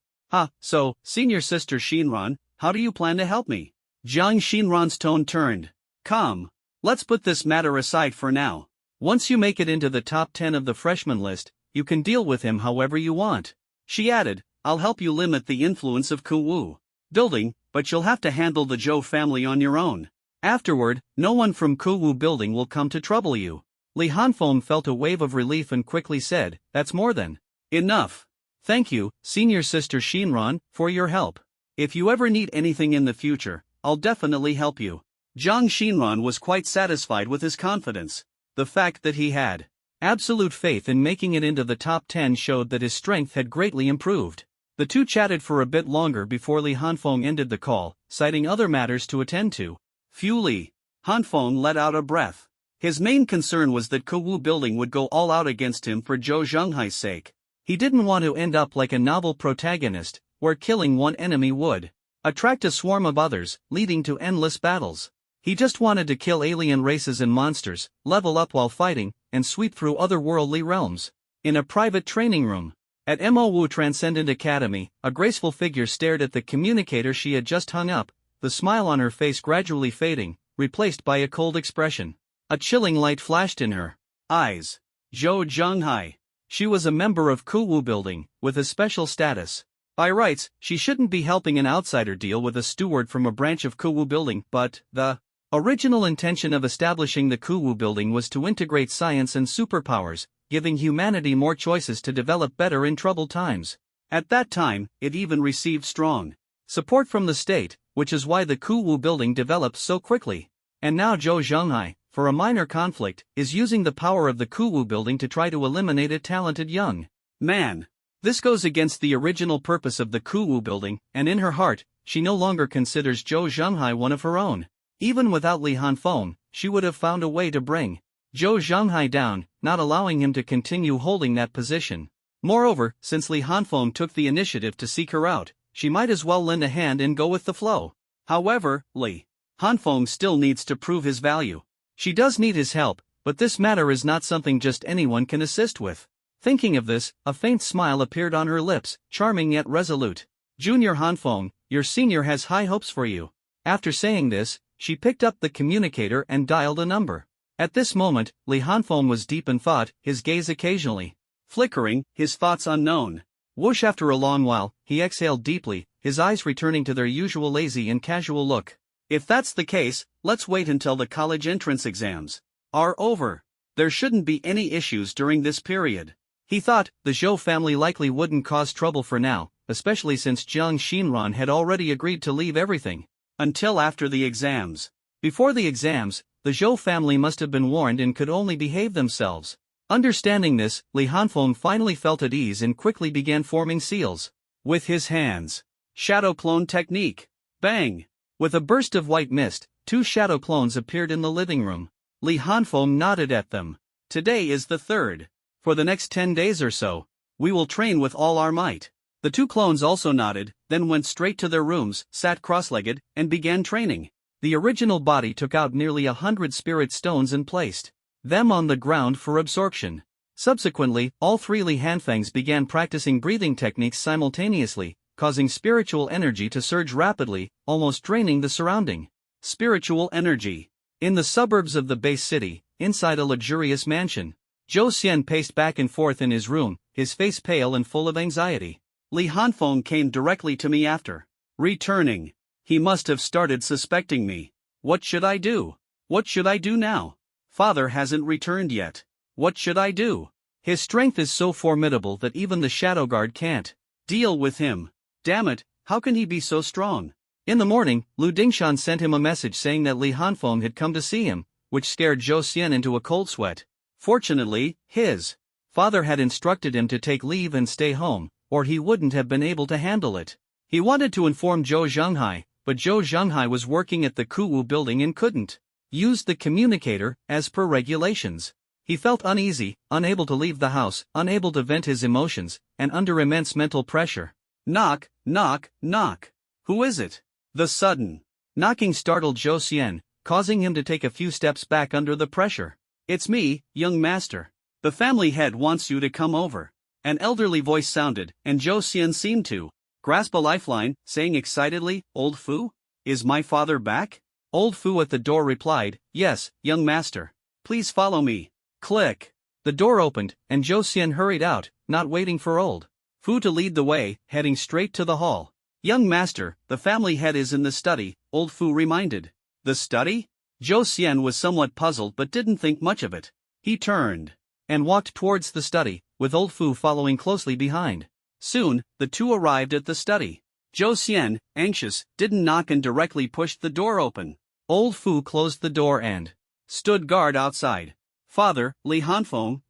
So, Senior Sister Xinran, how do you plan to help me?" Jiang Xinran's tone turned calm. "Let's put this matter aside for now. Once you make it into the top 10 of the freshman list, you can deal with him however you want." She added, "I'll help you limit the influence of Kuwu building, but you'll have to handle the Zhou family on your own. Afterward, no one from Kuwu building will come to trouble you." Li Hanfeng felt a wave of relief and quickly said, "That's more than enough. Thank you, Senior Sister Xinran, for your help. If you ever need anything in the future, I'll definitely help you." Jiang Xinran was quite satisfied with his confidence. The fact that he had absolute faith in making it into the top 10 showed that his strength had greatly improved. The two chatted for a bit longer before Li Hanfeng ended the call, citing other matters to attend to. Phew! Li Hanfeng let out a breath. His main concern was that Kuwu building would go all out against him for Zhou Zhenghai's sake. He didn't want to end up like a novel protagonist, where killing one enemy would attract a swarm of others, leading to endless battles. He just wanted to kill alien races and monsters, level up while fighting, and sweep through otherworldly realms. In a private training room at Mo Wu Transcendent Academy, a graceful figure stared at the communicator she had just hung up, the smile on her face gradually fading, replaced by a cold expression. A chilling light flashed in her eyes. Zhou Zhenghai. She was a member of Kuwu building, with a special status. By rights, she shouldn't be helping an outsider deal with a steward from a branch of Kuwu building, but the original intention of establishing the Kuwu building was to integrate science and superpowers, giving humanity more choices to develop better in troubled times. At that time, it even received strong support from the state, which is why the Kuwu building developed so quickly. And now Zhou Zhenghai, for a minor conflict, is using the power of the Kuwu building to try to eliminate a talented young man. This goes against the original purpose of the Kuwu building, and in her heart, she no longer considers Zhou Zhenghai one of her own. Even without Li Hanfeng, she would have found a way to bring Zhou Zhenghai down, not allowing him to continue holding that position. Moreover, since Li Hanfeng took the initiative to seek her out, she might as well lend a hand and go with the flow. However, Li Hanfeng still needs to prove his value. She does need his help, but this matter is not something just anyone can assist with. Thinking of this, a faint smile appeared on her lips, charming yet resolute. Junior Hanfeng, your senior has high hopes for you. After saying this, she picked up the communicator and dialed a number. At this moment, Li Hanfeng was deep in thought, his gaze occasionally flickering, his thoughts unknown. Whoosh! After a long while, he exhaled deeply, his eyes returning to their usual lazy and casual look. If that's the case, let's wait until the college entrance exams are over. There shouldn't be any issues during this period. He thought, the Zhou family likely wouldn't cause trouble for now, especially since Jiang Xinran had already agreed to leave everything until after the exams. Before the exams, the Zhou family must have been warned and could only behave themselves. Understanding this, Li Hanfeng finally felt at ease and quickly began forming seals with his hands. Shadow clone technique. Bang! With a burst of white mist, 2 shadow clones appeared in the living room. Li Hanfeng nodded at them. Today is the 3rd. For the next 10 days or so, we will train with all our might. The 2 clones also nodded, then went straight to their rooms, sat cross-legged, and began training. The original body took out nearly 100 spirit stones and placed them on the ground for absorption. Subsequently, all 3 Li Hanfengs began practicing breathing techniques simultaneously, causing spiritual energy to surge rapidly, almost draining the surrounding spiritual energy. In the suburbs of the base city, inside a luxurious mansion, Zhou Xian paced back and forth in his room, his face pale and full of anxiety. Li Hanfeng came directly to me after returning. He must have started suspecting me. What should I do? What should I do now? Father hasn't returned yet. What should I do? His strength is so formidable that even the Shadow Guard can't deal with him. Damn it, how can he be so strong? In the morning, Lu Dingshan sent him a message saying that Li Hanfeng had come to see him, which scared Zhou Xian into a cold sweat. Fortunately, his father had instructed him to take leave and stay home, or he wouldn't have been able to handle it. He wanted to inform Zhou Zhenghai, but Zhou Zhenghai was working at the Kuwu building and couldn't use the communicator, as per regulations. He felt uneasy, unable to leave the house, unable to vent his emotions, and under immense mental pressure. Knock, knock, knock. Who is it? The sudden knocking startled Zhou Xian, causing him to take a few steps back under the pressure. It's me, young master. The family head wants you to come over. An elderly voice sounded, and Zhou Xian seemed to grasp a lifeline, saying excitedly, Old Fu? Is my father back? Old Fu at the door replied, Yes, young master. Please follow me. Click. The door opened, and Zhou Xian hurried out, not waiting for Old Fu to lead the way, heading straight to the hall. Young master, the family head is in the study, Old Fu reminded. The study? Zhou Xian was somewhat puzzled but didn't think much of it. He turned and walked towards the study, with Old Fu following closely behind. Soon, the two arrived at the study. Zhou Xian, anxious, didn't knock and directly pushed the door open. Old Fu closed the door and stood guard outside. Father, Li Hanfeng,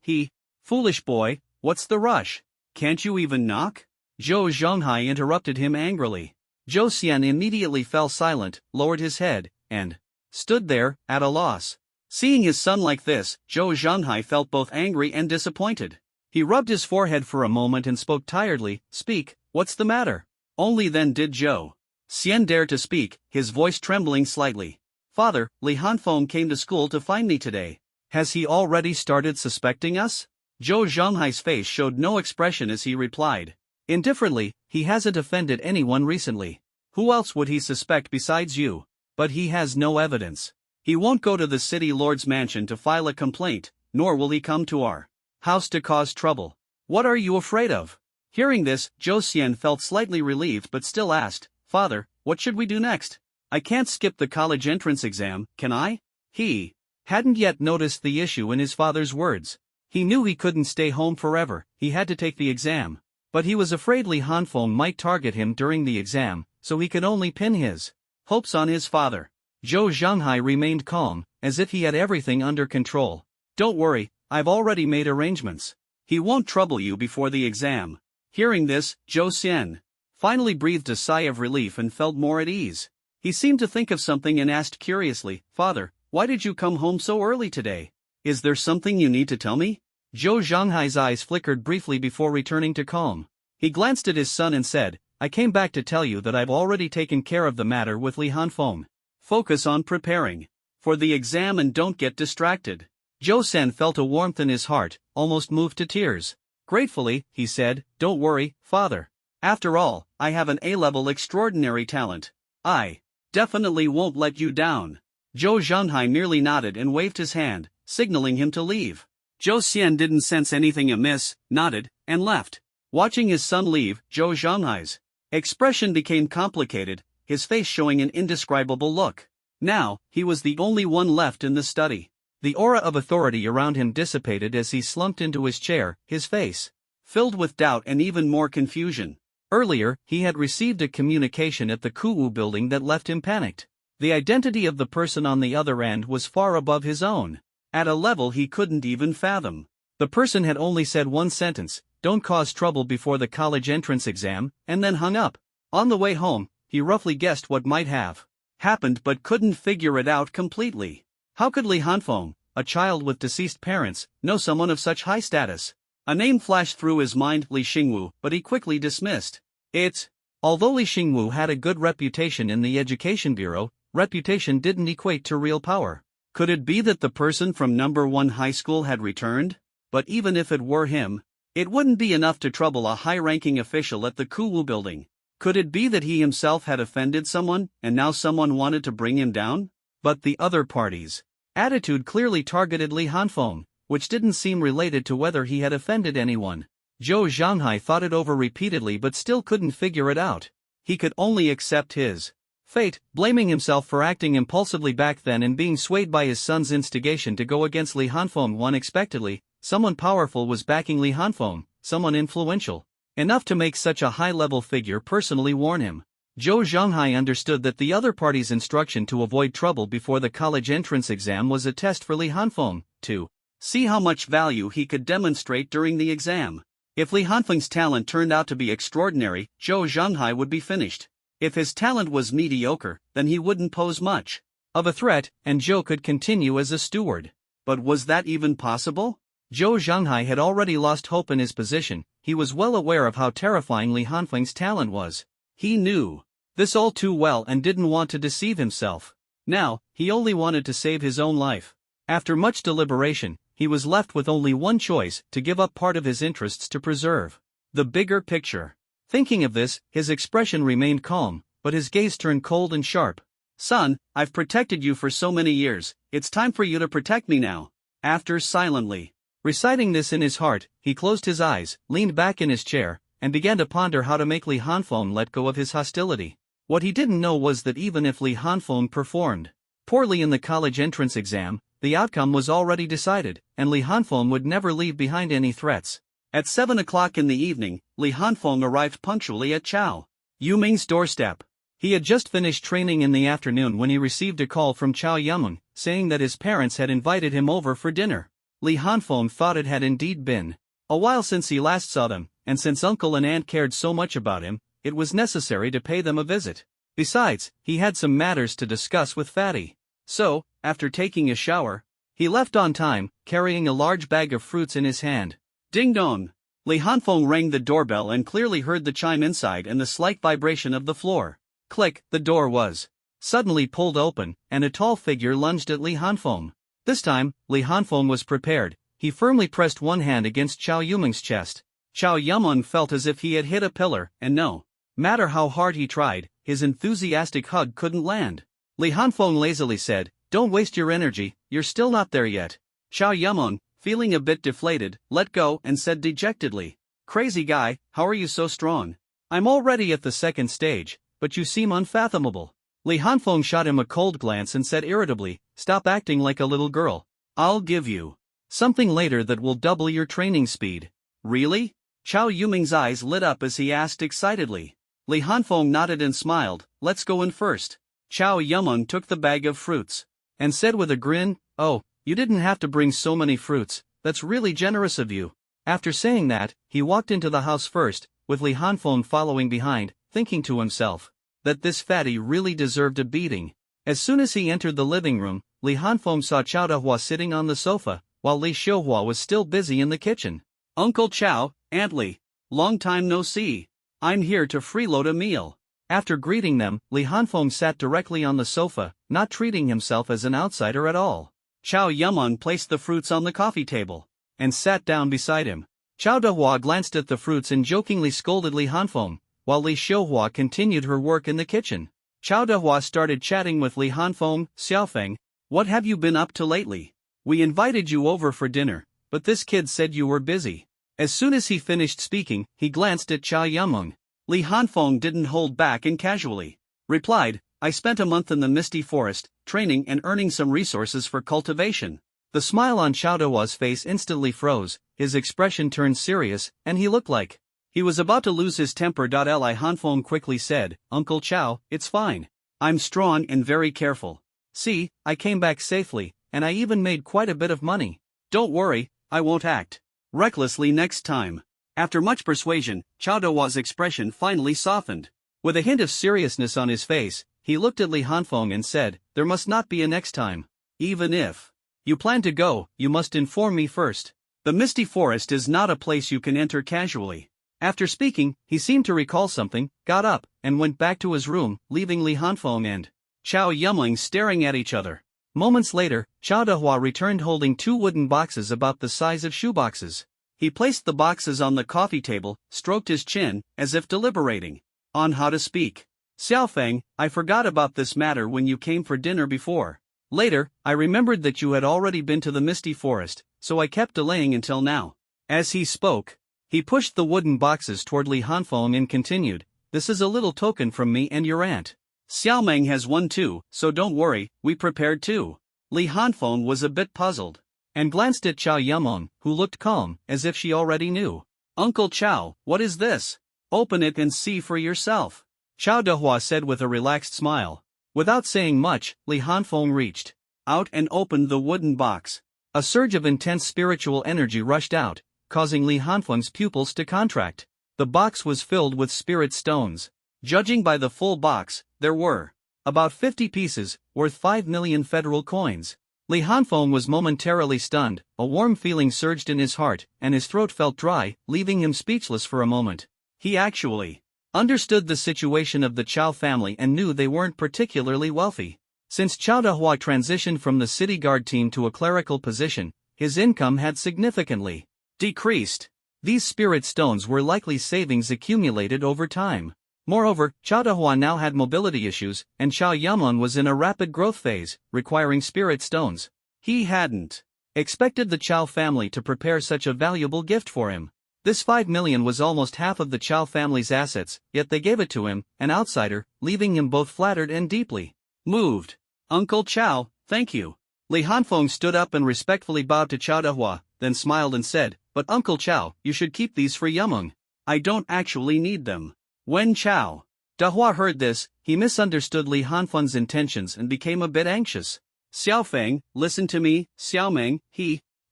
foolish boy, what's the rush? Can't you even knock? Zhou Zhenghai interrupted him angrily. Zhou Xian immediately fell silent, lowered his head, and stood there, at a loss. Seeing his son like this, Zhou Zhenghai felt both angry and disappointed. He rubbed his forehead for a moment and spoke tiredly, Speak, what's the matter? Only then did Zhou Xian dare to speak, his voice trembling slightly. Father, Li Hanfeng came to school to find me today. Has he already started suspecting us? Zhou Zhenghai's face showed no expression as he replied. Indifferently, he hasn't offended anyone recently. Who else would he suspect besides you? But he has no evidence. He won't go to the city lord's mansion to file a complaint, nor will he come to our house to cause trouble. What are you afraid of? Hearing this, Zhou Xian felt slightly relieved but still asked, Father, what should we do next? I can't skip the college entrance exam, can I? He hadn't yet noticed the issue in his father's words. He knew he couldn't stay home forever, he had to take the exam. But he was afraid Li Hanfeng might target him during the exam, so he could only pin his hopes on his father. Zhou Zhenghai remained calm, as if he had everything under control. Don't worry, I've already made arrangements. He won't trouble you before the exam. Hearing this, Zhou Xian finally breathed a sigh of relief and felt more at ease. He seemed to think of something and asked curiously, "Father, why did you come home so early today? Is there something you need to tell me?" Zhou Zhanghai's eyes flickered briefly before returning to calm. He glanced at his son and said, "I came back to tell you that I've already taken care of the matter with Li Hanfeng. Focus on preparing for the exam and don't get distracted." Zhou Sen felt a warmth in his heart, almost moved to tears. Gratefully, he said, "Don't worry, father. After all, I have an A-level extraordinary talent. I definitely won't let you down." Zhou Zhanghai merely nodded and waved his hand, signaling him to leave. Zhou Xian didn't sense anything amiss, nodded, and left. Watching his son leave, Zhou Zhanghai's expression became complicated, his face showing an indescribable look. Now, he was the only one left in the study. The aura of authority around him dissipated as he slumped into his chair, his face filled with doubt and even more confusion. Earlier, he had received a communication at the Kuwu building that left him panicked. The identity of the person on the other end was far above his own, at a level he couldn't even fathom. The person had only said one sentence, "Don't cause trouble before the college entrance exam," and then hung up. On the way home, he roughly guessed what might have happened but couldn't figure it out completely. How could Li Hanfeng, a child with deceased parents, know someone of such high status? A name flashed through his mind, Li Xingwu, but he quickly dismissed it. Although Li Xingwu had a good reputation in the education bureau, reputation didn't equate to real power. Could it be that the person from number 1 high school had returned? But even if it were him, it wouldn't be enough to trouble a high-ranking official at the Kuwu building. Could it be that he himself had offended someone, and now someone wanted to bring him down? But the other party's attitude clearly targeted Li Hanfeng, which didn't seem related to whether he had offended anyone. Zhou Zhanghai thought it over repeatedly but still couldn't figure it out. He could only accept his fate, blaming himself for acting impulsively back then and being swayed by his son's instigation to go against Li Hanfeng unexpectedly. Someone powerful was backing Li Hanfeng, someone influential enough to make such a high-level figure personally warn him. Zhou Zhanghai understood that the other party's instruction to avoid trouble before the college entrance exam was a test for Li Hanfeng, to see how much value he could demonstrate during the exam. If Li Hanfeng's talent turned out to be extraordinary, Zhou Zhanghai would be finished. If his talent was mediocre, then he wouldn't pose much of a threat, and Zhou could continue as a steward. But was that even possible? Zhou Zhanghai had already lost hope in his position. He was well aware of how terrifying Li Hanfeng's talent was. He knew this all too well and didn't want to deceive himself. Now, he only wanted to save his own life. After much deliberation, he was left with only one choice: to give up part of his interests to preserve the bigger picture. Thinking of this, his expression remained calm, but his gaze turned cold and sharp. "Son, I've protected you for so many years, it's time for you to protect me now." After silently reciting this in his heart, he closed his eyes, leaned back in his chair, and began to ponder how to make Li Hanfeng let go of his hostility. What he didn't know was that even if Li Hanfeng performed poorly in the college entrance exam, the outcome was already decided, and Li Hanfeng would never leave behind any threats. At 7 o'clock in the evening, Li Hanfeng arrived punctually at Chao Yuming's doorstep. He had just finished training in the afternoon when he received a call from Chao Yuming, saying that his parents had invited him over for dinner. Li Hanfeng thought it had indeed been a while since he last saw them, and since uncle and aunt cared so much about him, it was necessary to pay them a visit. Besides, he had some matters to discuss with Fatty. So, after taking a shower, he left on time, carrying a large bag of fruits in his hand. Ding dong! Li Hanfeng rang the doorbell and clearly heard the chime inside and the slight vibration of the floor. Click, the door was suddenly pulled open, and a tall figure lunged at Li Hanfeng. This time, Li Hanfeng was prepared. He firmly pressed one hand against Chao Yuming's chest. Chao Yuming felt as if he had hit a pillar, and no matter how hard he tried, his enthusiastic hug couldn't land. Li Hanfeng lazily said, "Don't waste your energy, you're still not there yet." Chao Yuming, feeling a bit deflated, let go and said dejectedly, "Crazy guy, how are you so strong? I'm already at the second stage, but you seem unfathomable." Li Hanfeng shot him a cold glance and said irritably, "Stop acting like a little girl. I'll give you something later that will double your training speed." "Really?" Chao Yuming's eyes lit up as he asked excitedly. Li Hanfeng nodded and smiled, "Let's go in first." Chao Yuming took the bag of fruits and said with a grin, "Oh, you didn't have to bring so many fruits, that's really generous of you." After saying that, he walked into the house first, with Li Hanfeng following behind, thinking to himself that this fatty really deserved a beating. As soon as he entered the living room, Li Hanfeng saw Chao Dehua sitting on the sofa, while Li Xiuhua was still busy in the kitchen. "Uncle Chao, Aunt Li, long time no see. I'm here to freeload a meal." After greeting them, Li Hanfeng sat directly on the sofa, not treating himself as an outsider at all. Chao Yumeng placed the fruits on the coffee table and sat down beside him. Chao Dehua glanced at the fruits and jokingly scolded Li Hanfeng, while Li Xiuhua continued her work in the kitchen. Chao Dehua started chatting with Li Hanfeng. "Xiaofeng, what have you been up to lately? We invited you over for dinner, but this kid said you were busy." As soon as he finished speaking, he glanced at Chao Yumeng. Li Hanfeng didn't hold back and casually replied, "I spent a month in the misty forest, training and earning some resources for cultivation." The smile on Chao Dehua's face instantly froze, his expression turned serious, and he looked like he was about to lose his temper. Li Hanfeng quickly said, "Uncle Chao, it's fine. I'm strong and very careful. See, I came back safely, and I even made quite a bit of money. Don't worry, I won't act recklessly next time." After much persuasion, Chao Dehua's expression finally softened. With a hint of seriousness on his face, he looked at Li Hanfeng and said, "There must not be a next time. Even if you plan to go, you must inform me first. The misty forest is not a place you can enter casually." After speaking, he seemed to recall something, got up, and went back to his room, leaving Li Hanfeng and Chao Yumeng staring at each other. Moments later, Chao Dehua returned holding 2 wooden boxes about the size of shoeboxes. He placed the boxes on the coffee table, stroked his chin, as if deliberating on how to speak. "Xiaofeng, I forgot about this matter when you came for dinner before. Later, I remembered that you had already been to the misty forest, so I kept delaying until now." As he spoke, he pushed the wooden boxes toward Li Hanfeng and continued, "This is a little token from me and your aunt. Xiaomeng has one too, so don't worry, we prepared too." Li Hanfeng was a bit puzzled and glanced at Chao Yumeng, who looked calm, as if she already knew. "Uncle Chao, what is this? Open it and see for yourself," Chao Dehua said with a relaxed smile. Without saying much, Li Hanfeng reached out and opened the wooden box. A surge of intense spiritual energy rushed out, causing Li Hanfeng's pupils to contract. The box was filled with spirit stones. Judging by the full box, there were about 50 pieces, worth 5 million federal coins. Li Hanfeng was momentarily stunned, a warm feeling surged in his heart, and his throat felt dry, leaving him speechless for a moment. He actually understood the situation of the Chao family and knew they weren't particularly wealthy. Since Chao Dehua transitioned from the city guard team to a clerical position, his income had significantly decreased. These spirit stones were likely savings accumulated over time. Moreover, Chao Dehua now had mobility issues, and Chao Yumeng was in a rapid growth phase, requiring spirit stones. He hadn't expected the Chao family to prepare such a valuable gift for him. This 5 million was almost half of the Chao family's assets, yet they gave it to him, an outsider, leaving him both flattered and deeply moved. "Uncle Chao, thank you." Li Hanfeng stood up and respectfully bowed to Chao Dehua, then smiled and said, "But Uncle Chao, you should keep these for Yumeng. I don't actually need them." When Chao Dehua heard this, he misunderstood Li Hanfeng's intentions and became a bit anxious. "Xiaofeng, listen to me, Xiaomeng,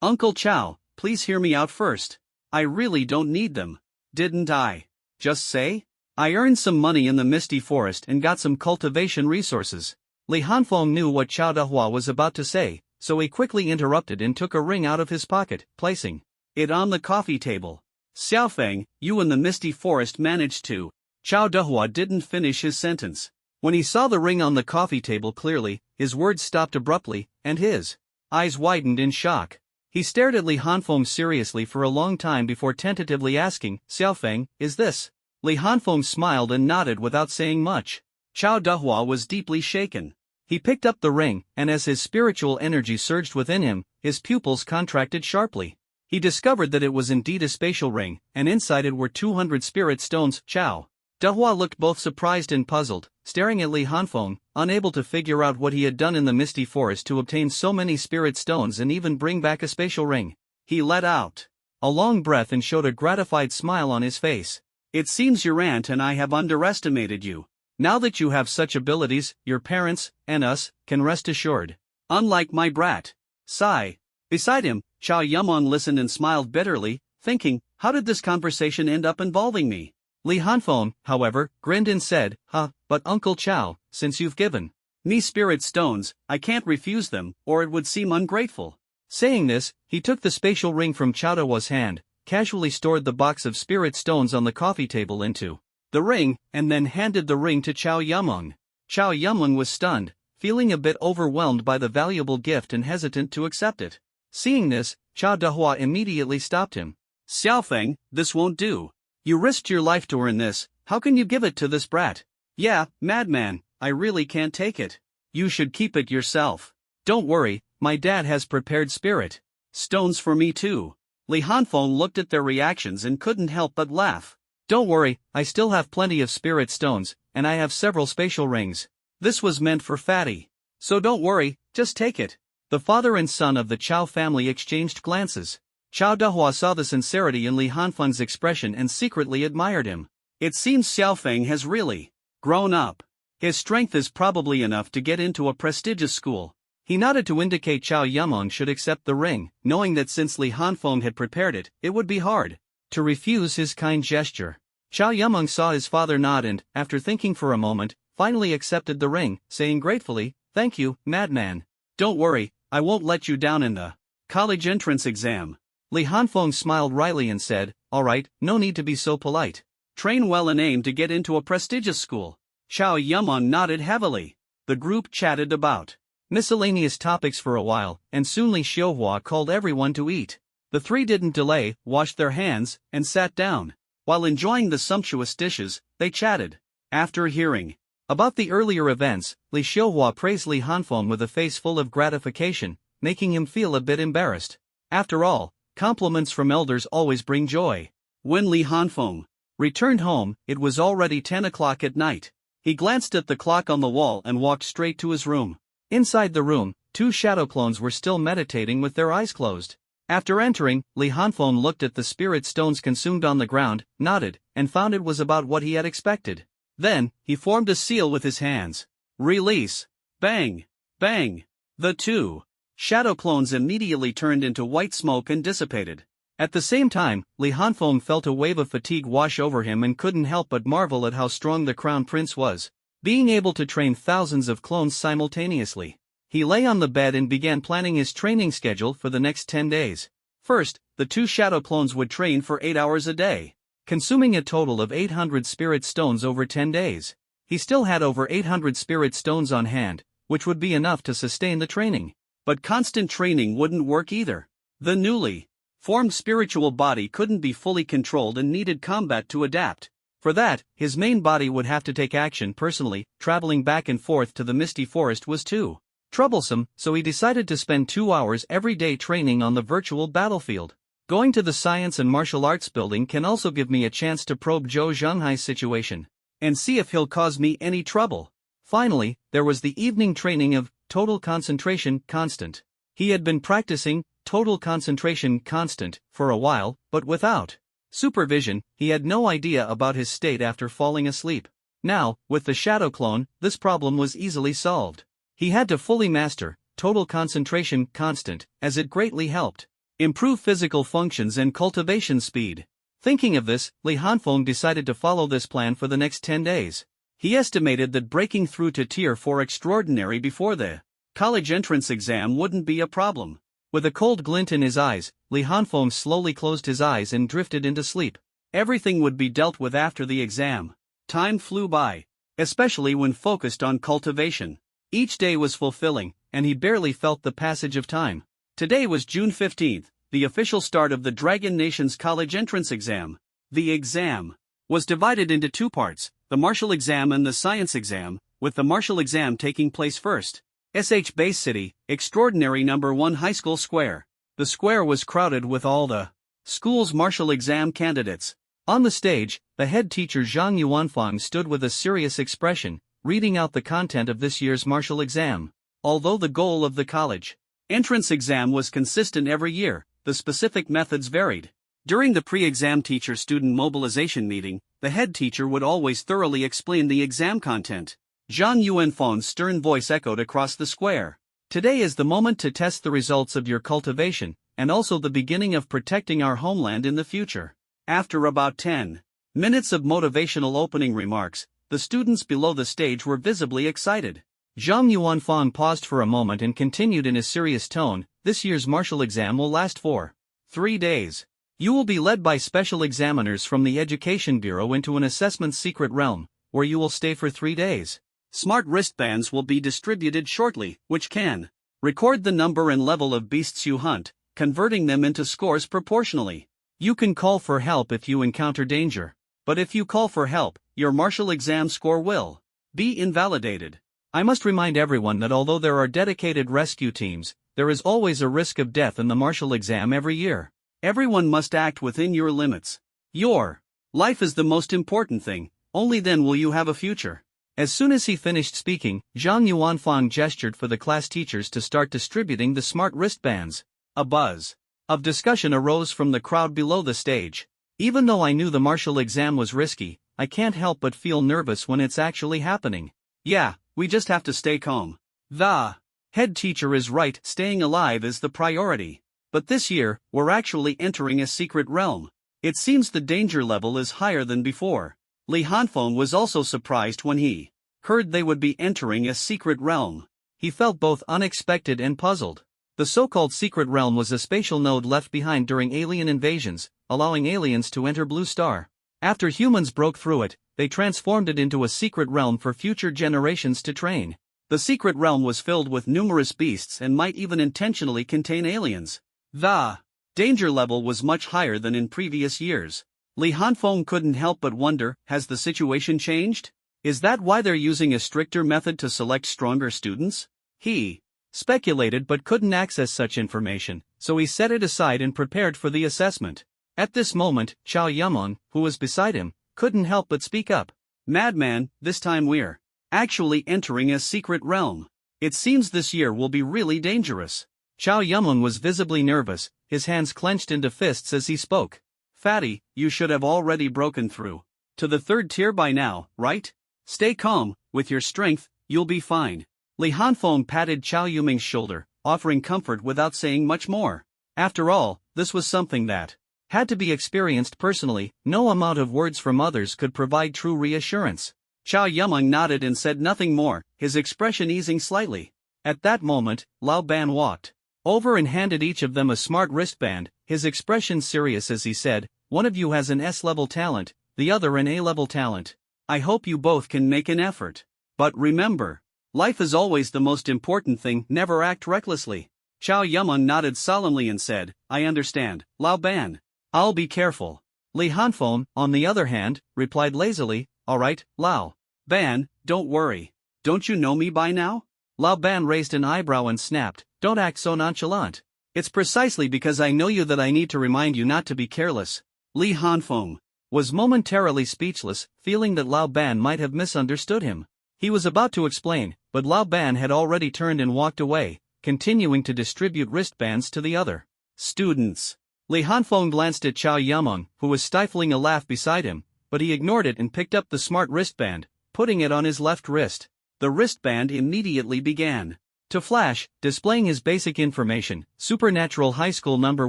Uncle Chao, please hear me out first. I really don't need them. Didn't I just say? I earned some money in the misty forest and got some cultivation resources." Li Hanfeng knew what Chao Dehua was about to say, so he quickly interrupted and took a ring out of his pocket, placing it on the coffee table. "Xiaofeng, you in the misty forest managed to..." Chao Dehua didn't finish his sentence. When he saw the ring on the coffee table clearly, his words stopped abruptly, and his eyes widened in shock. He stared at Li Hanfeng seriously for a long time before tentatively asking, "Xiaofeng, is this?" Li Hanfeng smiled and nodded without saying much. Chao Dehua was deeply shaken. He picked up the ring, and as his spiritual energy surged within him, his pupils contracted sharply. He discovered that it was indeed a spatial ring, and inside it were 200 spirit stones. Chao Dehua looked both surprised and puzzled, staring at Li Hanfeng, unable to figure out what he had done in the misty forest to obtain so many spirit stones and even bring back a spatial ring. He let out a long breath and showed a gratified smile on his face. "It seems your aunt and I have underestimated you. Now that you have such abilities, your parents, and us, can rest assured. Unlike my brat." Sigh. Beside him, Chao Yumeng listened and smiled bitterly, thinking, how did this conversation end up involving me? Li Hanfeng, however, grinned and said, but Uncle Chow, since you've given me spirit stones, I can't refuse them, or it would seem ungrateful. Saying this, he took the spatial ring from Chow Dahua's hand, casually stored the box of spirit stones on the coffee table into the ring, and then handed the ring to Chow Yumeng. Chow Yumeng was stunned, feeling a bit overwhelmed by the valuable gift and hesitant to accept it. Seeing this, Chow Dahua immediately stopped him. Xiaofeng, this won't do. You risked your life to earn this, how can you give it to this brat? Yeah, madman, I really can't take it. You should keep it yourself. Don't worry, my dad has prepared spirit stones for me too. Li Hanfeng looked at their reactions and couldn't help but laugh. Don't worry, I still have plenty of spirit stones, and I have several spatial rings. This was meant for Fatty. So don't worry, just take it. The father and son of the Chow family exchanged glances. Chow Dahua saw the sincerity in Li Hanfeng's expression and secretly admired him. It seems Xiaofeng has really grown up. His strength is probably enough to get into a prestigious school. He nodded to indicate Chow Yumeng should accept the ring, knowing that since Li Hanfeng had prepared it, it would be hard to refuse his kind gesture. Chow Yumeng saw his father nod and, after thinking for a moment, finally accepted the ring, saying gratefully, "Thank you, madman. Don't worry, I won't let you down in the college entrance exam." Li Hanfeng smiled wryly and said, "All right, no need to be so polite. Train well and aim to get into a prestigious school." Chow Yumeng nodded heavily. The group chatted about miscellaneous topics for a while, and soon Li Xiuhua called everyone to eat. The three didn't delay, washed their hands, and sat down. While enjoying the sumptuous dishes, they chatted. After hearing about the earlier events, Li Xiuhua praised Li Hanfeng with a face full of gratification, making him feel a bit embarrassed. After all, compliments from elders always bring joy. When Li Hanfeng returned home, it was already 10 o'clock at night. He glanced at the clock on the wall and walked straight to his room. Inside the room, two shadow clones were still meditating with their eyes closed. After entering, Li Hanfeng looked at the spirit stones consumed on the ground, nodded, and found it was about what he had expected. Then, he formed a seal with his hands. Release. Bang. Bang. The two shadow clones immediately turned into white smoke and dissipated. At the same time, Li Hanfeng felt a wave of fatigue wash over him and couldn't help but marvel at how strong the crown prince was, being able to train thousands of clones simultaneously. He lay on the bed and began planning his training schedule for the next 10 days. First, the two shadow clones would train for 8 hours a day, consuming a total of 800 spirit stones over 10 days. He still had over 800 spirit stones on hand, which would be enough to sustain the training. But constant training wouldn't work either. The newly formed spiritual body couldn't be fully controlled and needed combat to adapt. For that, his main body would have to take action personally. Traveling back and forth to the misty forest was too troublesome, so he decided to spend 2 hours every day training on the virtual battlefield. Going to the Science and Martial Arts building can also give me a chance to probe Zhou Zhenghai's situation and see if he'll cause me any trouble. Finally, there was the evening training of Total Concentration Constant. He had been practicing Total Concentration Constant for a while, but without supervision. He had no idea about his state after falling asleep. Now, with the Shadow Clone, this problem was easily solved. He had to fully master Total Concentration Constant, as it greatly helped improve physical functions and cultivation speed. Thinking of this, Li Hanfeng decided to follow this plan for the next 10 days. He estimated that breaking through to Tier 4 Extraordinary before the college entrance exam wouldn't be a problem. With a cold glint in his eyes, Li Hanfeng slowly closed his eyes and drifted into sleep. Everything would be dealt with after the exam. Time flew by, especially when focused on cultivation. Each day was fulfilling, and he barely felt the passage of time. Today was June 15th, the official start of the Dragon Nation's college entrance exam. The exam was divided into two parts, the martial exam and the science exam, with the martial exam taking place first. SH Base City, Extraordinary No. 1 High School Square. The square was crowded with all the school's martial exam candidates. On the stage, the head teacher Zhang Yuanfang stood with a serious expression, reading out the content of this year's martial exam. Although the goal of the college entrance exam was consistent every year, the specific methods varied. During the pre-exam teacher-student mobilization meeting, the head teacher would always thoroughly explain the exam content. Zhang Yuanfang's stern voice echoed across the square. Today is the moment to test the results of your cultivation, and also the beginning of protecting our homeland in the future. After about 10 Minutes of motivational opening remarks. The students below the stage were visibly excited. Zhang Yuanfang paused for a moment and continued in a serious tone, "This year's martial exam will last for 3 days. You will be led by special examiners from the Education Bureau into an assessment secret realm, where you will stay for 3 days. Smart wristbands will be distributed shortly, which can record the number and level of beasts you hunt, converting them into scores proportionally. You can call for help if you encounter danger. But if you call for help, your martial exam score will be invalidated. I must remind everyone that although there are dedicated rescue teams, there is always a risk of death in the martial exam every year. Everyone must act within your limits. Your life is the most important thing, only then will you have a future." As soon as he finished speaking, Zhang Yuanfang gestured for the class teachers to start distributing the smart wristbands. A buzz of discussion arose from the crowd below the stage. "Even though I knew the martial exam was risky, I can't help but feel nervous when it's actually happening. Yeah, we just have to stay calm. The head teacher is right, staying alive is the priority. But this year, we're actually entering a secret realm. It seems the danger level is higher than before." Li Hanfeng was also surprised when he heard they would be entering a secret realm. He felt both unexpected and puzzled. The so-called secret realm was a spatial node left behind during alien invasions, allowing aliens to enter Blue Star. After humans broke through it, they transformed it into a secret realm for future generations to train. The secret realm was filled with numerous beasts and might even intentionally contain aliens. The danger level was much higher than in previous years. Li Hanfeng couldn't help but wonder, has the situation changed? Is that why they're using a stricter method to select stronger students? He speculated but couldn't access such information, so he set it aside and prepared for the assessment. At this moment, Chao Yumeng, who was beside him, couldn't help but speak up. "Madman, this time we're actually entering a secret realm. It seems this year will be really dangerous." Chao Yumeng was visibly nervous, his hands clenched into fists as he spoke. "Fatty, you should have already broken through to the 3rd tier by now, right? Stay calm, with your strength, you'll be fine." Li Hanfeng patted Chao Yumeng's shoulder, offering comfort without saying much more. After all, this was something that had to be experienced personally. No amount of words from others could provide true reassurance. Chao Yumeng nodded and said nothing more, his expression easing slightly. At that moment, Lao Ban walked over and handed each of them a smart wristband, his expression serious as he said, "One of you has an S-level talent, the other an A-level talent. I hope you both can make an effort. But remember, life is always the most important thing, never act recklessly." Chao Yumeng nodded solemnly and said, "I understand, Lao Ban. I'll be careful." Li Hanfeng, on the other hand, replied lazily, "All right, Lao Ban, don't worry. Don't you know me by now?" Lao Ban raised an eyebrow and snapped, "Don't act so nonchalant. It's precisely because I know you that I need to remind you not to be careless." Li Hanfeng was momentarily speechless, feeling that Lao Ban might have misunderstood him. He was about to explain, but Lao Ban had already turned and walked away, continuing to distribute wristbands to the other students. Li Hanfeng glanced at Chao Yumeng, who was stifling a laugh beside him, but he ignored it and picked up the smart wristband, putting it on his left wrist. The wristband immediately began to flash, displaying his basic information: Supernatural High School Number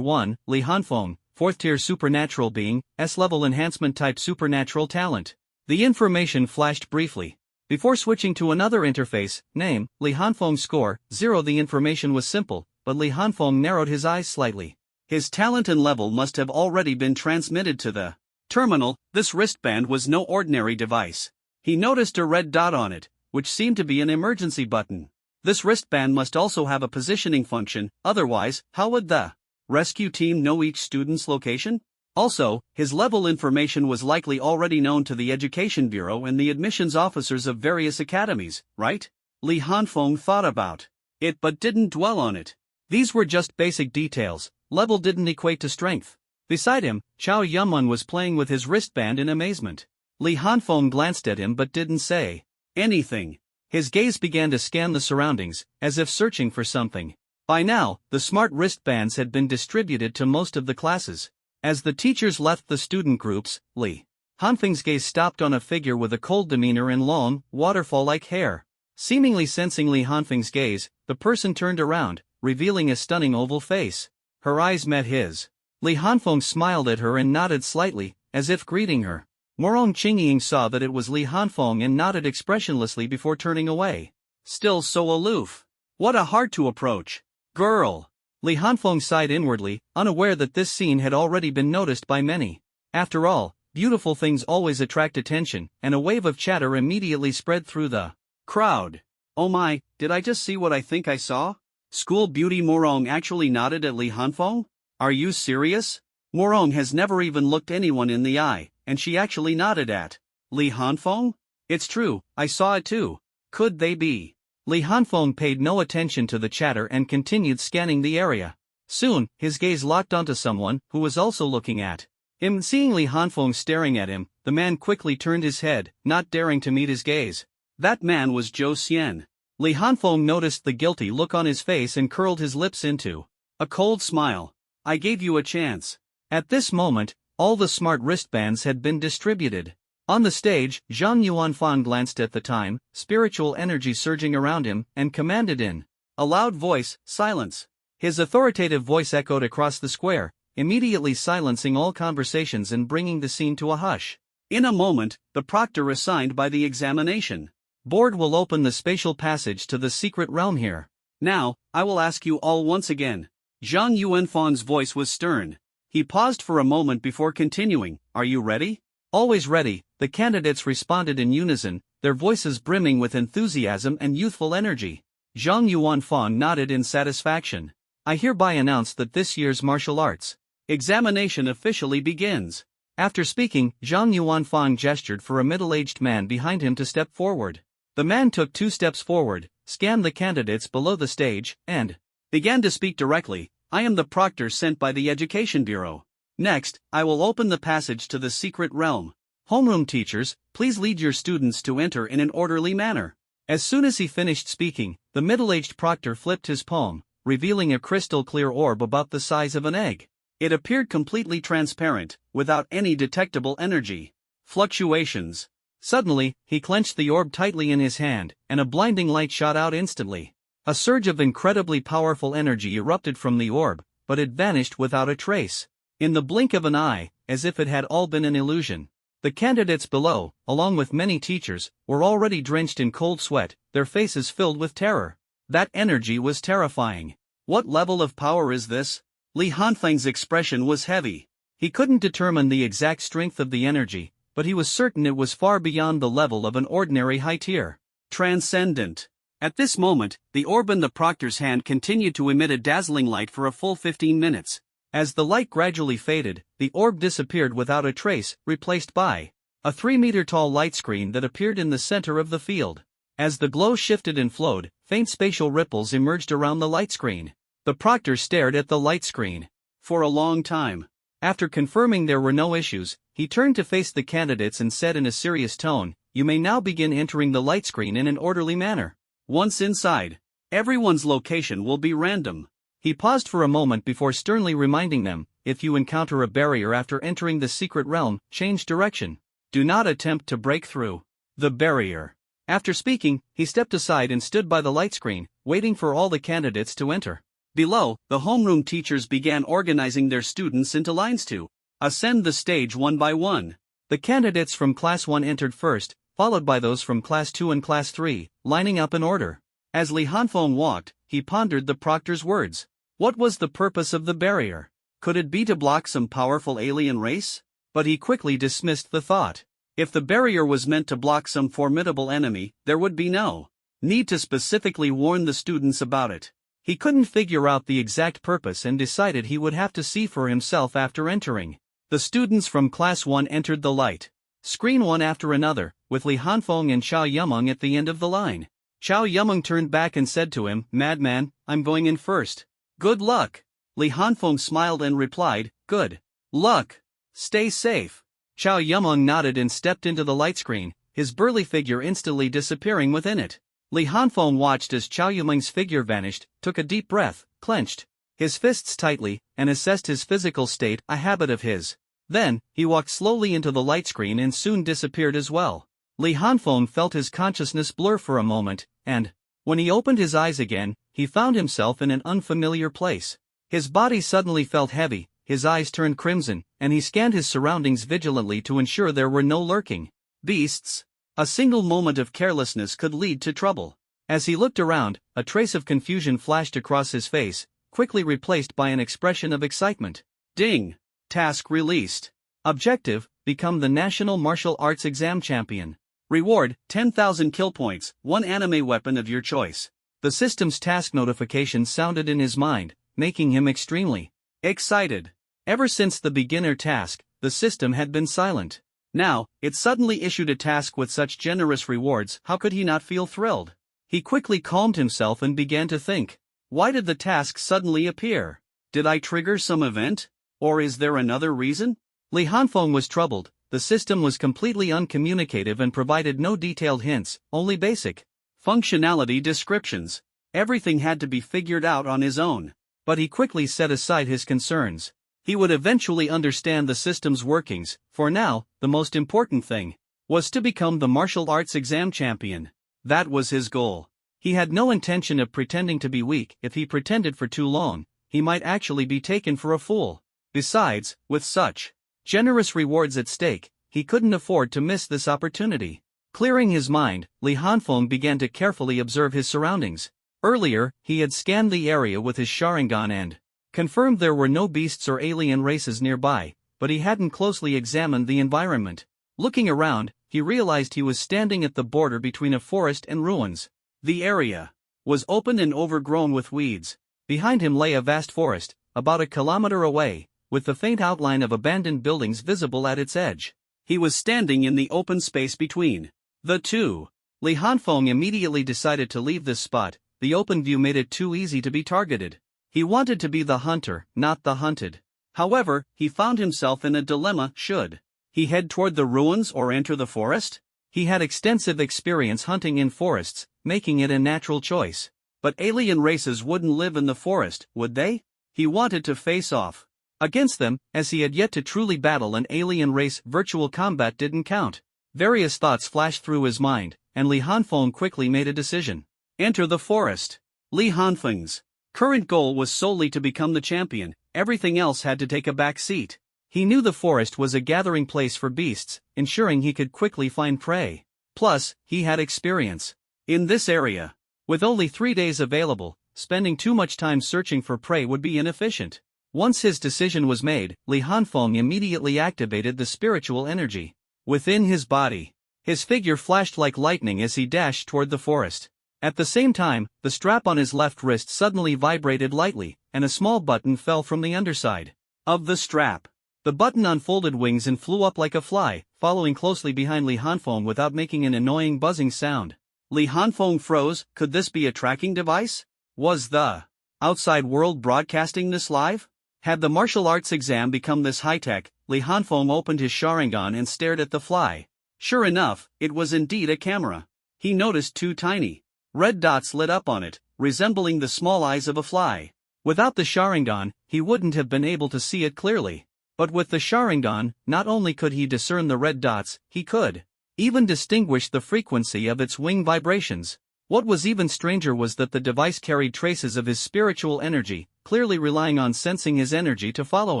1, Li Hanfeng, 4th tier supernatural being, S-level enhancement type supernatural talent. The information flashed briefly before switching to another interface, name, Li Hanfeng, score, 0. The information was simple, but Li Hanfeng narrowed his eyes slightly. His talent and level must have already been transmitted to the terminal. This wristband was no ordinary device. He noticed a red dot on it, which seemed to be an emergency button. This wristband must also have a positioning function, otherwise, how would the rescue team know each student's location? Also, his level information was likely already known to the Education Bureau and the admissions officers of various academies, right? Li Hanfeng thought about it but didn't dwell on it. These were just basic details, level didn't equate to strength. Beside him, Chao Yumeng was playing with his wristband in amazement. Li Hanfeng glanced at him but didn't say anything. His gaze began to scan the surroundings, as if searching for something. By now, the smart wristbands had been distributed to most of the classes. As the teachers left the student groups, Li Hanfeng's gaze stopped on a figure with a cold demeanor and long, waterfall-like hair. Seemingly sensing Li Hanfeng's gaze, the person turned around, revealing a stunning oval face. Her eyes met his. Li Hanfeng smiled at her and nodded slightly, as if greeting her. Morong Qingying saw that it was Li Hanfeng and nodded expressionlessly before turning away. Still so aloof. What a hard to approach girl. Li Hanfeng sighed inwardly, unaware that this scene had already been noticed by many. After all, beautiful things always attract attention, and a wave of chatter immediately spread through the crowd. Oh my, did I just see what I think I saw? School beauty Morong actually nodded at Li Hanfeng? Are you serious? Morong has never even looked anyone in the eye, and she actually nodded at Li Hanfeng? It's true, I saw it too. Could they be? Li Hanfeng paid no attention to the chatter and continued scanning the area. Soon, his gaze locked onto someone who was also looking at him. Seeing Li Hanfeng staring at him, the man quickly turned his head, not daring to meet his gaze. That man was Zhou Xian. Li Hanfeng noticed the guilty look on his face and curled his lips into a cold smile. I gave you a chance. At this moment, all the smart wristbands had been distributed. On the stage, Zhang Yuanfan glanced at the time, spiritual energy surging around him, and commanded in a loud voice, silence. His authoritative voice echoed across the square, immediately silencing all conversations and bringing the scene to a hush. In a moment, the proctor assigned by the examination board will open the spatial passage to the secret realm here. Now, I will ask you all once again. Zhang Yuanfan's voice was stern. He paused for a moment before continuing. Are you ready? Always ready, the candidates responded in unison, their voices brimming with enthusiasm and youthful energy. Zhang Yuanfan nodded in satisfaction. I hereby announce that this year's martial arts examination officially begins. After speaking, Zhang Yuanfan gestured for a middle-aged man behind him to step forward. The man took 2 steps forward, scanned the candidates below the stage, and began to speak directly. I am the proctor sent by the Education Bureau. Next, I will open the passage to the secret realm. Homeroom teachers, please lead your students to enter in an orderly manner. As soon as he finished speaking, the middle-aged proctor flipped his palm, revealing a crystal-clear orb about the size of an egg. It appeared completely transparent, without any detectable energy fluctuations. Suddenly, he clenched the orb tightly in his hand, and a blinding light shot out instantly. A surge of incredibly powerful energy erupted from the orb, but it vanished without a trace. In the blink of an eye, as if it had all been an illusion. The candidates below, along with many teachers, were already drenched in cold sweat, their faces filled with terror. That energy was terrifying. What level of power is this? Li Hanfeng's expression was heavy. He couldn't determine the exact strength of the energy, but he was certain it was far beyond the level of an ordinary high-tier. Transcendent. At this moment, the orb in the proctor's hand continued to emit a dazzling light for a full 15 minutes. As the light gradually faded, the orb disappeared without a trace, replaced by a 3-meter-tall light screen that appeared in the center of the field. As the glow shifted and flowed, faint spatial ripples emerged around the light screen. The proctor stared at the light screen for a long time. After confirming there were no issues, he turned to face the candidates and said in a serious tone, "You may now begin entering the light screen in an orderly manner. Once inside, everyone's location will be random." He paused for a moment before sternly reminding them, if you encounter a barrier after entering the secret realm, change direction. Do not attempt to break through the barrier. After speaking, he stepped aside and stood by the light screen, waiting for all the candidates to enter. Below, the homeroom teachers began organizing their students into lines to ascend the stage one by one. The candidates from Class 1 entered first, followed by those from Class 2 and Class 3, lining up in order. As Li Hanfeng walked, he pondered the proctor's words. What was the purpose of the barrier? Could it be to block some powerful alien race? But he quickly dismissed the thought. If the barrier was meant to block some formidable enemy, there would be no need to specifically warn the students about it. He couldn't figure out the exact purpose and decided he would have to see for himself after entering. The students from Class 1 entered the light screen one after another, with Li Hanfeng and Xiao Yumeng at the end of the line. Xiao Yumeng turned back and said to him, "Madman, I'm going in first." "Good luck." Li Hanfeng smiled and replied, "Good luck. Stay safe." Xiao Yumeng nodded and stepped into the light screen, his burly figure instantly disappearing within it. Li Hanfeng watched as Xiao Yumeng's figure vanished, took a deep breath, clenched his fists tightly, and assessed his physical state, a habit of his. Then, he walked slowly into the light screen and soon disappeared as well. Li Hanfeng felt his consciousness blur for a moment, and, when he opened his eyes again, he found himself in an unfamiliar place. His body suddenly felt heavy, his eyes turned crimson, and he scanned his surroundings vigilantly to ensure there were no lurking beasts. A single moment of carelessness could lead to trouble. As he looked around, a trace of confusion flashed across his face, quickly replaced by an expression of excitement. Ding! Task released. Objective: become the National Martial Arts Exam Champion. Reward: 10,000 kill points, one anime weapon of your choice. The system's task notification sounded in his mind, making him extremely excited. Ever since the beginner task, the system had been silent. Now, it suddenly issued a task with such generous rewards. How could he not feel thrilled? He quickly calmed himself and began to think. Why did the task suddenly appear? Did I trigger some event? Or is there another reason? Li Hanfeng was troubled. The system was completely uncommunicative and provided no detailed hints, only basic functionality descriptions. Everything had to be figured out on his own. But he quickly set aside his concerns. He would eventually understand the system's workings. For now, the most important thing was to become the martial arts exam champion. That was his goal. He had no intention of pretending to be weak. If he pretended for too long, he might actually be taken for a fool. Besides, with such generous rewards at stake, he couldn't afford to miss this opportunity. Clearing his mind, Li Hanfeng began to carefully observe his surroundings. Earlier, he had scanned the area with his Sharingan and confirmed there were no beasts or alien races nearby, but he hadn't closely examined the environment. Looking around, he realized he was standing at the border between a forest and ruins. The area was open and overgrown with weeds. Behind him lay a vast forest, about a kilometer away, with the faint outline of abandoned buildings visible at its edge. He was standing in the open space between the two. Li Hanfeng immediately decided to leave this spot. The open view made it too easy to be targeted. He wanted to be the hunter, not the hunted. However, he found himself in a dilemma. Should he head toward the ruins or enter the forest? He had extensive experience hunting in forests, making it a natural choice. But alien races wouldn't live in the forest, would they? He wanted to face off against them, as he had yet to truly battle an alien race. Virtual combat didn't count. Various thoughts flashed through his mind, and Li Hanfeng quickly made a decision. Enter the forest. Li Hanfeng's current goal was solely to become the champion. Everything else had to take a back seat. He knew the forest was a gathering place for beasts, ensuring he could quickly find prey. Plus, he had experience in this area. With only 3 days available, spending too much time searching for prey would be inefficient. Once his decision was made, Li Hanfeng immediately activated the spiritual energy within his body. His figure flashed like lightning as he dashed toward the forest. At the same time, the strap on his left wrist suddenly vibrated lightly, and a small button fell from the underside of the strap. The button unfolded wings and flew up like a fly, following closely behind Li Hanfeng without making an annoying buzzing sound. Li Hanfeng froze. Could this be a tracking device? Was the outside world broadcasting this live? Had the martial arts exam become this high-tech? Li Hanfeng opened his Sharingan and stared at the fly. Sure enough, it was indeed a camera. He noticed 2 tiny red dots lit up on it, resembling the small eyes of a fly. Without the Sharingan, he wouldn't have been able to see it clearly. But with the Sharingan, not only could he discern the red dots, he could even distinguish the frequency of its wing vibrations. What was even stranger was that the device carried traces of his spiritual energy, clearly relying on sensing his energy to follow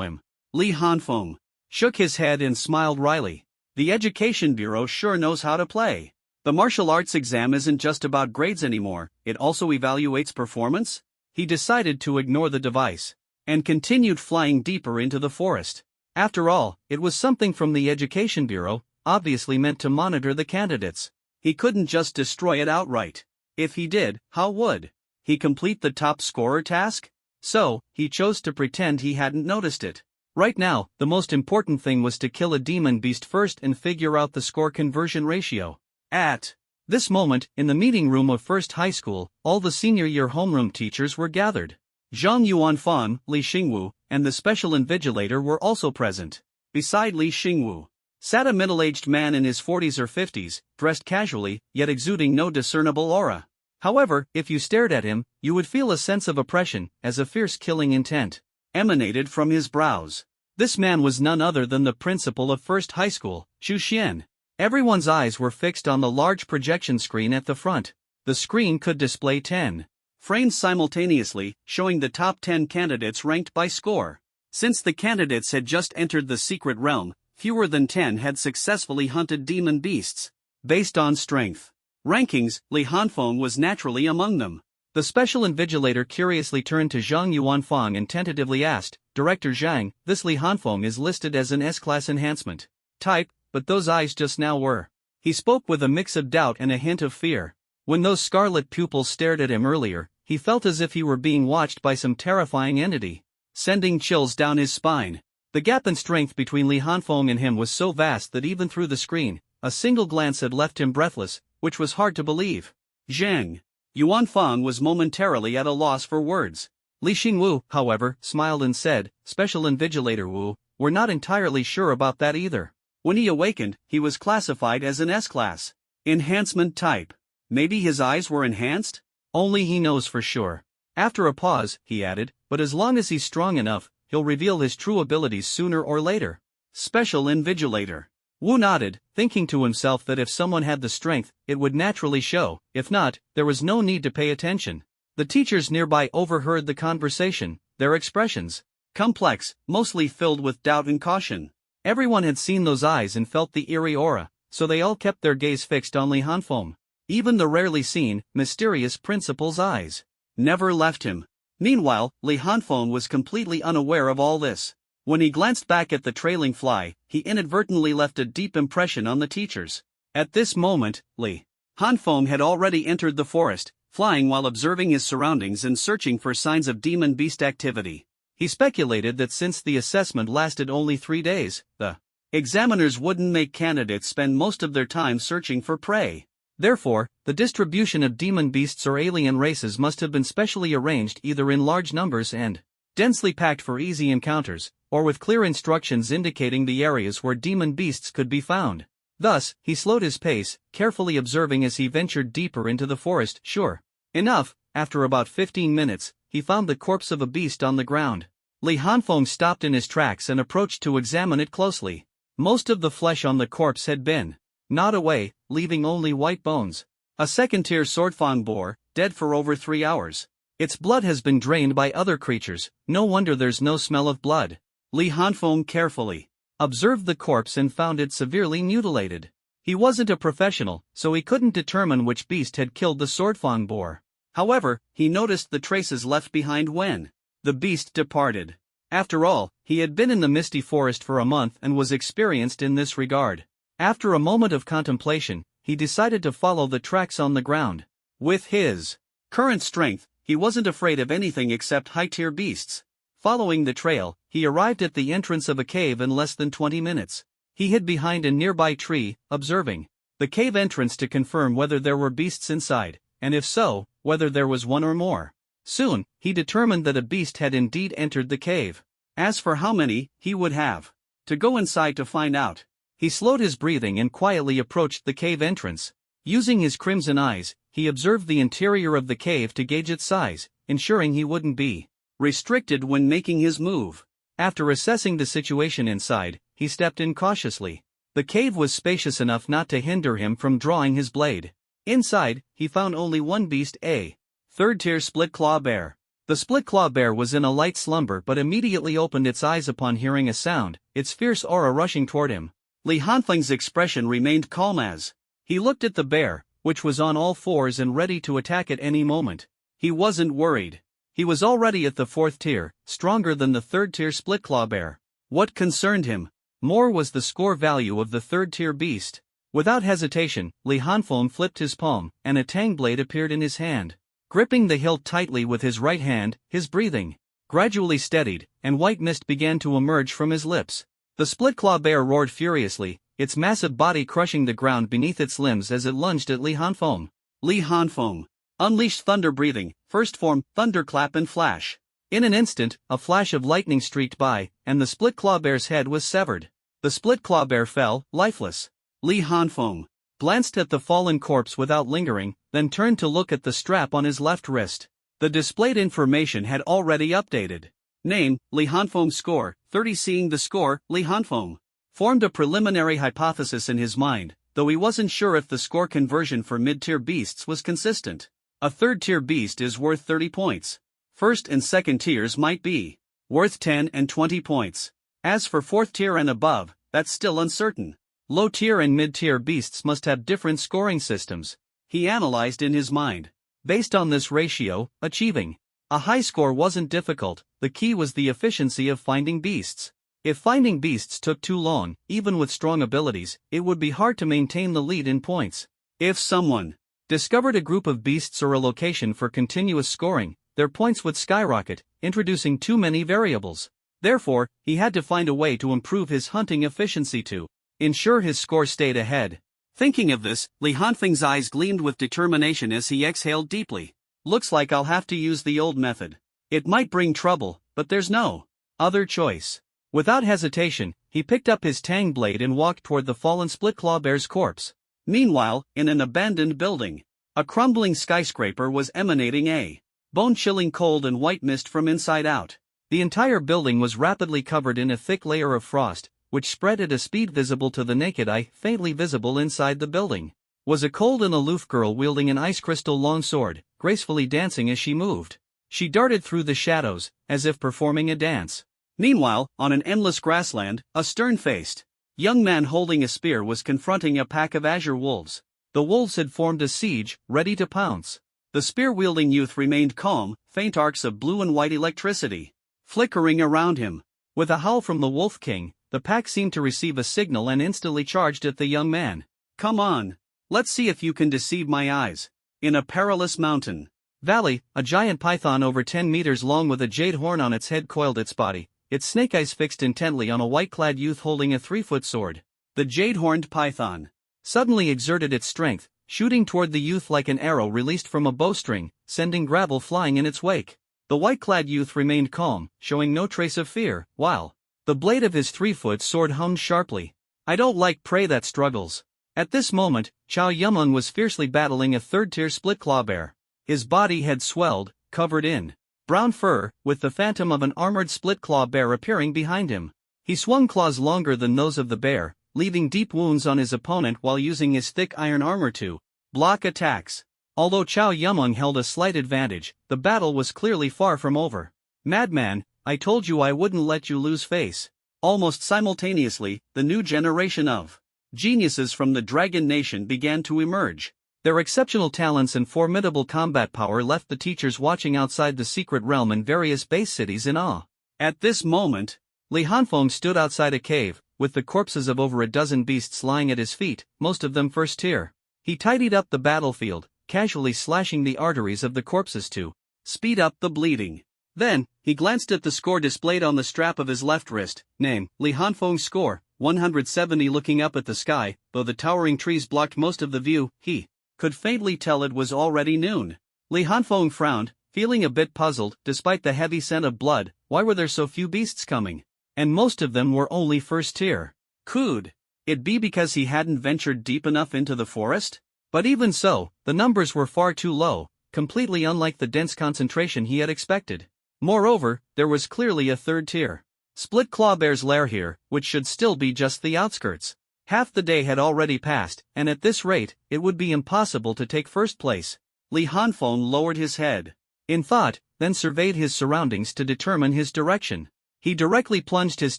him. Li Hanfeng shook his head and smiled wryly. The Education Bureau sure knows how to play. The martial arts exam isn't just about grades anymore, it also evaluates performance? He decided to ignore the device and continued flying deeper into the forest. After all, it was something from the Education Bureau, obviously meant to monitor the candidates. He couldn't just destroy it outright. If he did, how would he complete the top scorer task? So, he chose to pretend he hadn't noticed it. Right now, the most important thing was to kill a demon beast first and figure out the score conversion ratio. At this moment, in the meeting room of First High School, all the senior year homeroom teachers were gathered. Zhang Yuanfan, Li Xingwu, and the special invigilator were also present. Beside Li Xingwu sat a middle-aged man in his 40s or 50s, dressed casually, yet exuding no discernible aura. However, if you stared at him, you would feel a sense of oppression, as a fierce killing intent emanated from his brows. This man was none other than the principal of First High School, Xu Xian. Everyone's eyes were fixed on the large projection screen at the front. The screen could display 10 frames simultaneously, showing the top 10 candidates ranked by score. Since the candidates had just entered the secret realm, fewer than 10 had successfully hunted demon beasts. Based on strength rankings, Li Hanfeng was naturally among them. The special invigilator curiously turned to Zhang Yuanfang and tentatively asked, "Director Zhang, this Li Hanfeng is listed as an S-class enhancement type, but those eyes just now were." He spoke with a mix of doubt and a hint of fear. When those scarlet pupils stared at him earlier, he felt as if he were being watched by some terrifying entity, sending chills down his spine. The gap in strength between Li Hanfeng and him was so vast that even through the screen, a single glance had left him breathless, which was hard to believe. Zhang Yuanfang was momentarily at a loss for words. Li Xingwu, however, smiled and said, "Special Invigilator Wu, we're not entirely sure about that either." When he awakened, he was classified as an S-class enhancement type. Maybe his eyes were enhanced? Only he knows for sure. After a pause, he added, "But as long as he's strong enough, he'll reveal his true abilities sooner or later." Special Invigilator Wu nodded, thinking to himself that if someone had the strength, it would naturally show; if not, there was no need to pay attention. The teachers nearby overheard the conversation, their expressions complex, mostly filled with doubt and caution. Everyone had seen those eyes and felt the eerie aura, so they all kept their gaze fixed on Li Hanfeng. Even the rarely seen, mysterious principal's eyes never left him. Meanwhile, Li Hanfeng was completely unaware of all this. When he glanced back at the trailing fly, he inadvertently left a deep impression on the teachers. At this moment, Li Hanfeng had already entered the forest, flying while observing his surroundings and searching for signs of demon beast activity. He speculated that since the assessment lasted only 3 days, the examiners wouldn't make candidates spend most of their time searching for prey. Therefore, the distribution of demon beasts or alien races must have been specially arranged either in large numbers and densely packed for easy encounters, or with clear instructions indicating the areas where demon beasts could be found. Thus, he slowed his pace, carefully observing as he ventured deeper into the forest. Sure enough, after about 15 minutes, he found the corpse of a beast on the ground. Li Hanfeng stopped in his tracks and approached to examine it closely. Most of the flesh on the corpse had been gnawed away, leaving only white bones. A second-tier swordfang boar, dead for over 3 hours. Its blood has been drained by other creatures, no wonder there's no smell of blood. Li Hanfeng carefully observed the corpse and found it severely mutilated. He wasn't a professional, so he couldn't determine which beast had killed the swordfang boar. However, he noticed the traces left behind when the beast departed. After all, he had been in the misty forest for a month and was experienced in this regard. After a moment of contemplation, he decided to follow the tracks on the ground. With his current strength, he wasn't afraid of anything except high-tier beasts. Following the trail, he arrived at the entrance of a cave in less than 20 minutes. He hid behind a nearby tree, observing the cave entrance to confirm whether there were beasts inside, and if so, whether there was one or more. Soon, he determined that a beast had indeed entered the cave. As for how many, he would have to go inside to find out. He slowed his breathing and quietly approached the cave entrance. Using his crimson eyes, he observed the interior of the cave to gauge its size, ensuring he wouldn't be restricted when making his move. After assessing the situation inside, he stepped in cautiously. The cave was spacious enough not to hinder him from drawing his blade. Inside, he found only one beast, a third-tier split-claw bear. The split-claw bear was in a light slumber but immediately opened its eyes upon hearing a sound, its fierce aura rushing toward him. Li Hanfeng's expression remained calm as he looked at the bear, which was on all fours and ready to attack at any moment. He wasn't worried. He was already at the 4th tier, stronger than the 3rd-tier split-claw bear. What concerned him more was the score value of the 3rd-tier beast. Without hesitation, Li Hanfeng flipped his palm, and a tang blade appeared in his hand. Gripping the hilt tightly with his right hand, his breathing gradually steadied, and white mist began to emerge from his lips. The split-claw bear roared furiously, its massive body crushing the ground beneath its limbs as it lunged at Li Hanfeng. Li Hanfeng unleashed thunder breathing, first form, thunderclap and flash. In an instant, a flash of lightning streaked by, and the split-claw bear's head was severed. The split-claw bear fell, lifeless. Li Hanfeng glanced at the fallen corpse without lingering, then turned to look at the strap on his left wrist. The displayed information had already updated. Name, Li Hanfeng. Score, 30. Seeing the score, Li Hanfeng formed a preliminary hypothesis in his mind, though he wasn't sure if the score conversion for mid-tier beasts was consistent. A 3rd-tier beast is worth 30 points. 1st and 2nd tiers might be worth 10 and 20 points. As for 4th tier and above, that's still uncertain. Low tier and mid-tier beasts must have different scoring systems. He analyzed in his mind. Based on this ratio, achieving a high score wasn't difficult, the key was the efficiency of finding beasts. If finding beasts took too long, even with strong abilities, it would be hard to maintain the lead in points. If someone discovered a group of beasts or a location for continuous scoring, their points would skyrocket, introducing too many variables. Therefore, he had to find a way to improve his hunting efficiency to ensure his score stayed ahead. Thinking of this, Li Hanfeng's eyes gleamed with determination as he exhaled deeply. Looks like I'll have to use the old method. It might bring trouble, but there's no other choice. Without hesitation, he picked up his tang blade and walked toward the fallen split-claw bear's corpse. Meanwhile, in an abandoned building, a crumbling skyscraper was emanating a bone-chilling cold and white mist from inside out. The entire building was rapidly covered in a thick layer of frost, which spread at a speed visible to the naked eye. Faintly visible inside the building was a cold and aloof girl wielding an ice crystal longsword, gracefully dancing as she moved. She darted through the shadows, as if performing a dance. Meanwhile, on an endless grassland, a stern-faced young man holding a spear was confronting a pack of azure wolves. The wolves had formed a siege, ready to pounce. The spear-wielding youth remained calm, faint arcs of blue and white electricity flickering around him. With a howl from the Wolf King, the pack seemed to receive a signal and instantly charged at the young man. Come on. Let's see if you can deceive my eyes. In a perilous mountain valley, a giant python over 10 meters long with a jade horn on its head coiled its body, its snake eyes fixed intently on a white-clad youth holding a 3-foot sword. The jade-horned python suddenly exerted its strength, shooting toward the youth like an arrow released from a bowstring, sending gravel flying in its wake. The white-clad youth remained calm, showing no trace of fear, while the blade of his 3-foot sword hummed sharply. I don't like prey that struggles. At this moment, Chow Yumeng was fiercely battling a 3rd-tier split-claw bear. His body had swelled, covered in brown fur, with the phantom of an armored split-claw bear appearing behind him. He swung claws longer than those of the bear, leaving deep wounds on his opponent while using his thick iron armor to block attacks. Although Chow Yumeng held a slight advantage, the battle was clearly far from over. Madman, I told you I wouldn't let you lose face. Almost simultaneously, the new generation of geniuses from the Dragon Nation began to emerge. Their exceptional talents and formidable combat power left the teachers watching outside the secret realm in various base cities in awe. At this moment, Li Hanfeng stood outside a cave, with the corpses of over a dozen beasts lying at his feet, most of them 1st tier. He tidied up the battlefield, casually slashing the arteries of the corpses to speed up the bleeding. Then, he glanced at the score displayed on the strap of his left wrist. Name, Li Hanfeng's score, 170. Looking up at the sky, though the towering trees blocked most of the view, he could faintly tell it was already noon. Li Hanfeng frowned, feeling a bit puzzled. Despite the heavy scent of blood, why were there so few beasts coming? And most of them were only 1st tier. Could it be because he hadn't ventured deep enough into the forest? But even so, the numbers were far too low, completely unlike the dense concentration he had expected. Moreover, there was clearly a 3rd tier split-claw bear's lair here, which should still be just the outskirts. Half the day had already passed, and at this rate, it would be impossible to take 1st place. Li Hanfeng lowered his head in thought, then surveyed his surroundings to determine his direction. He directly plunged his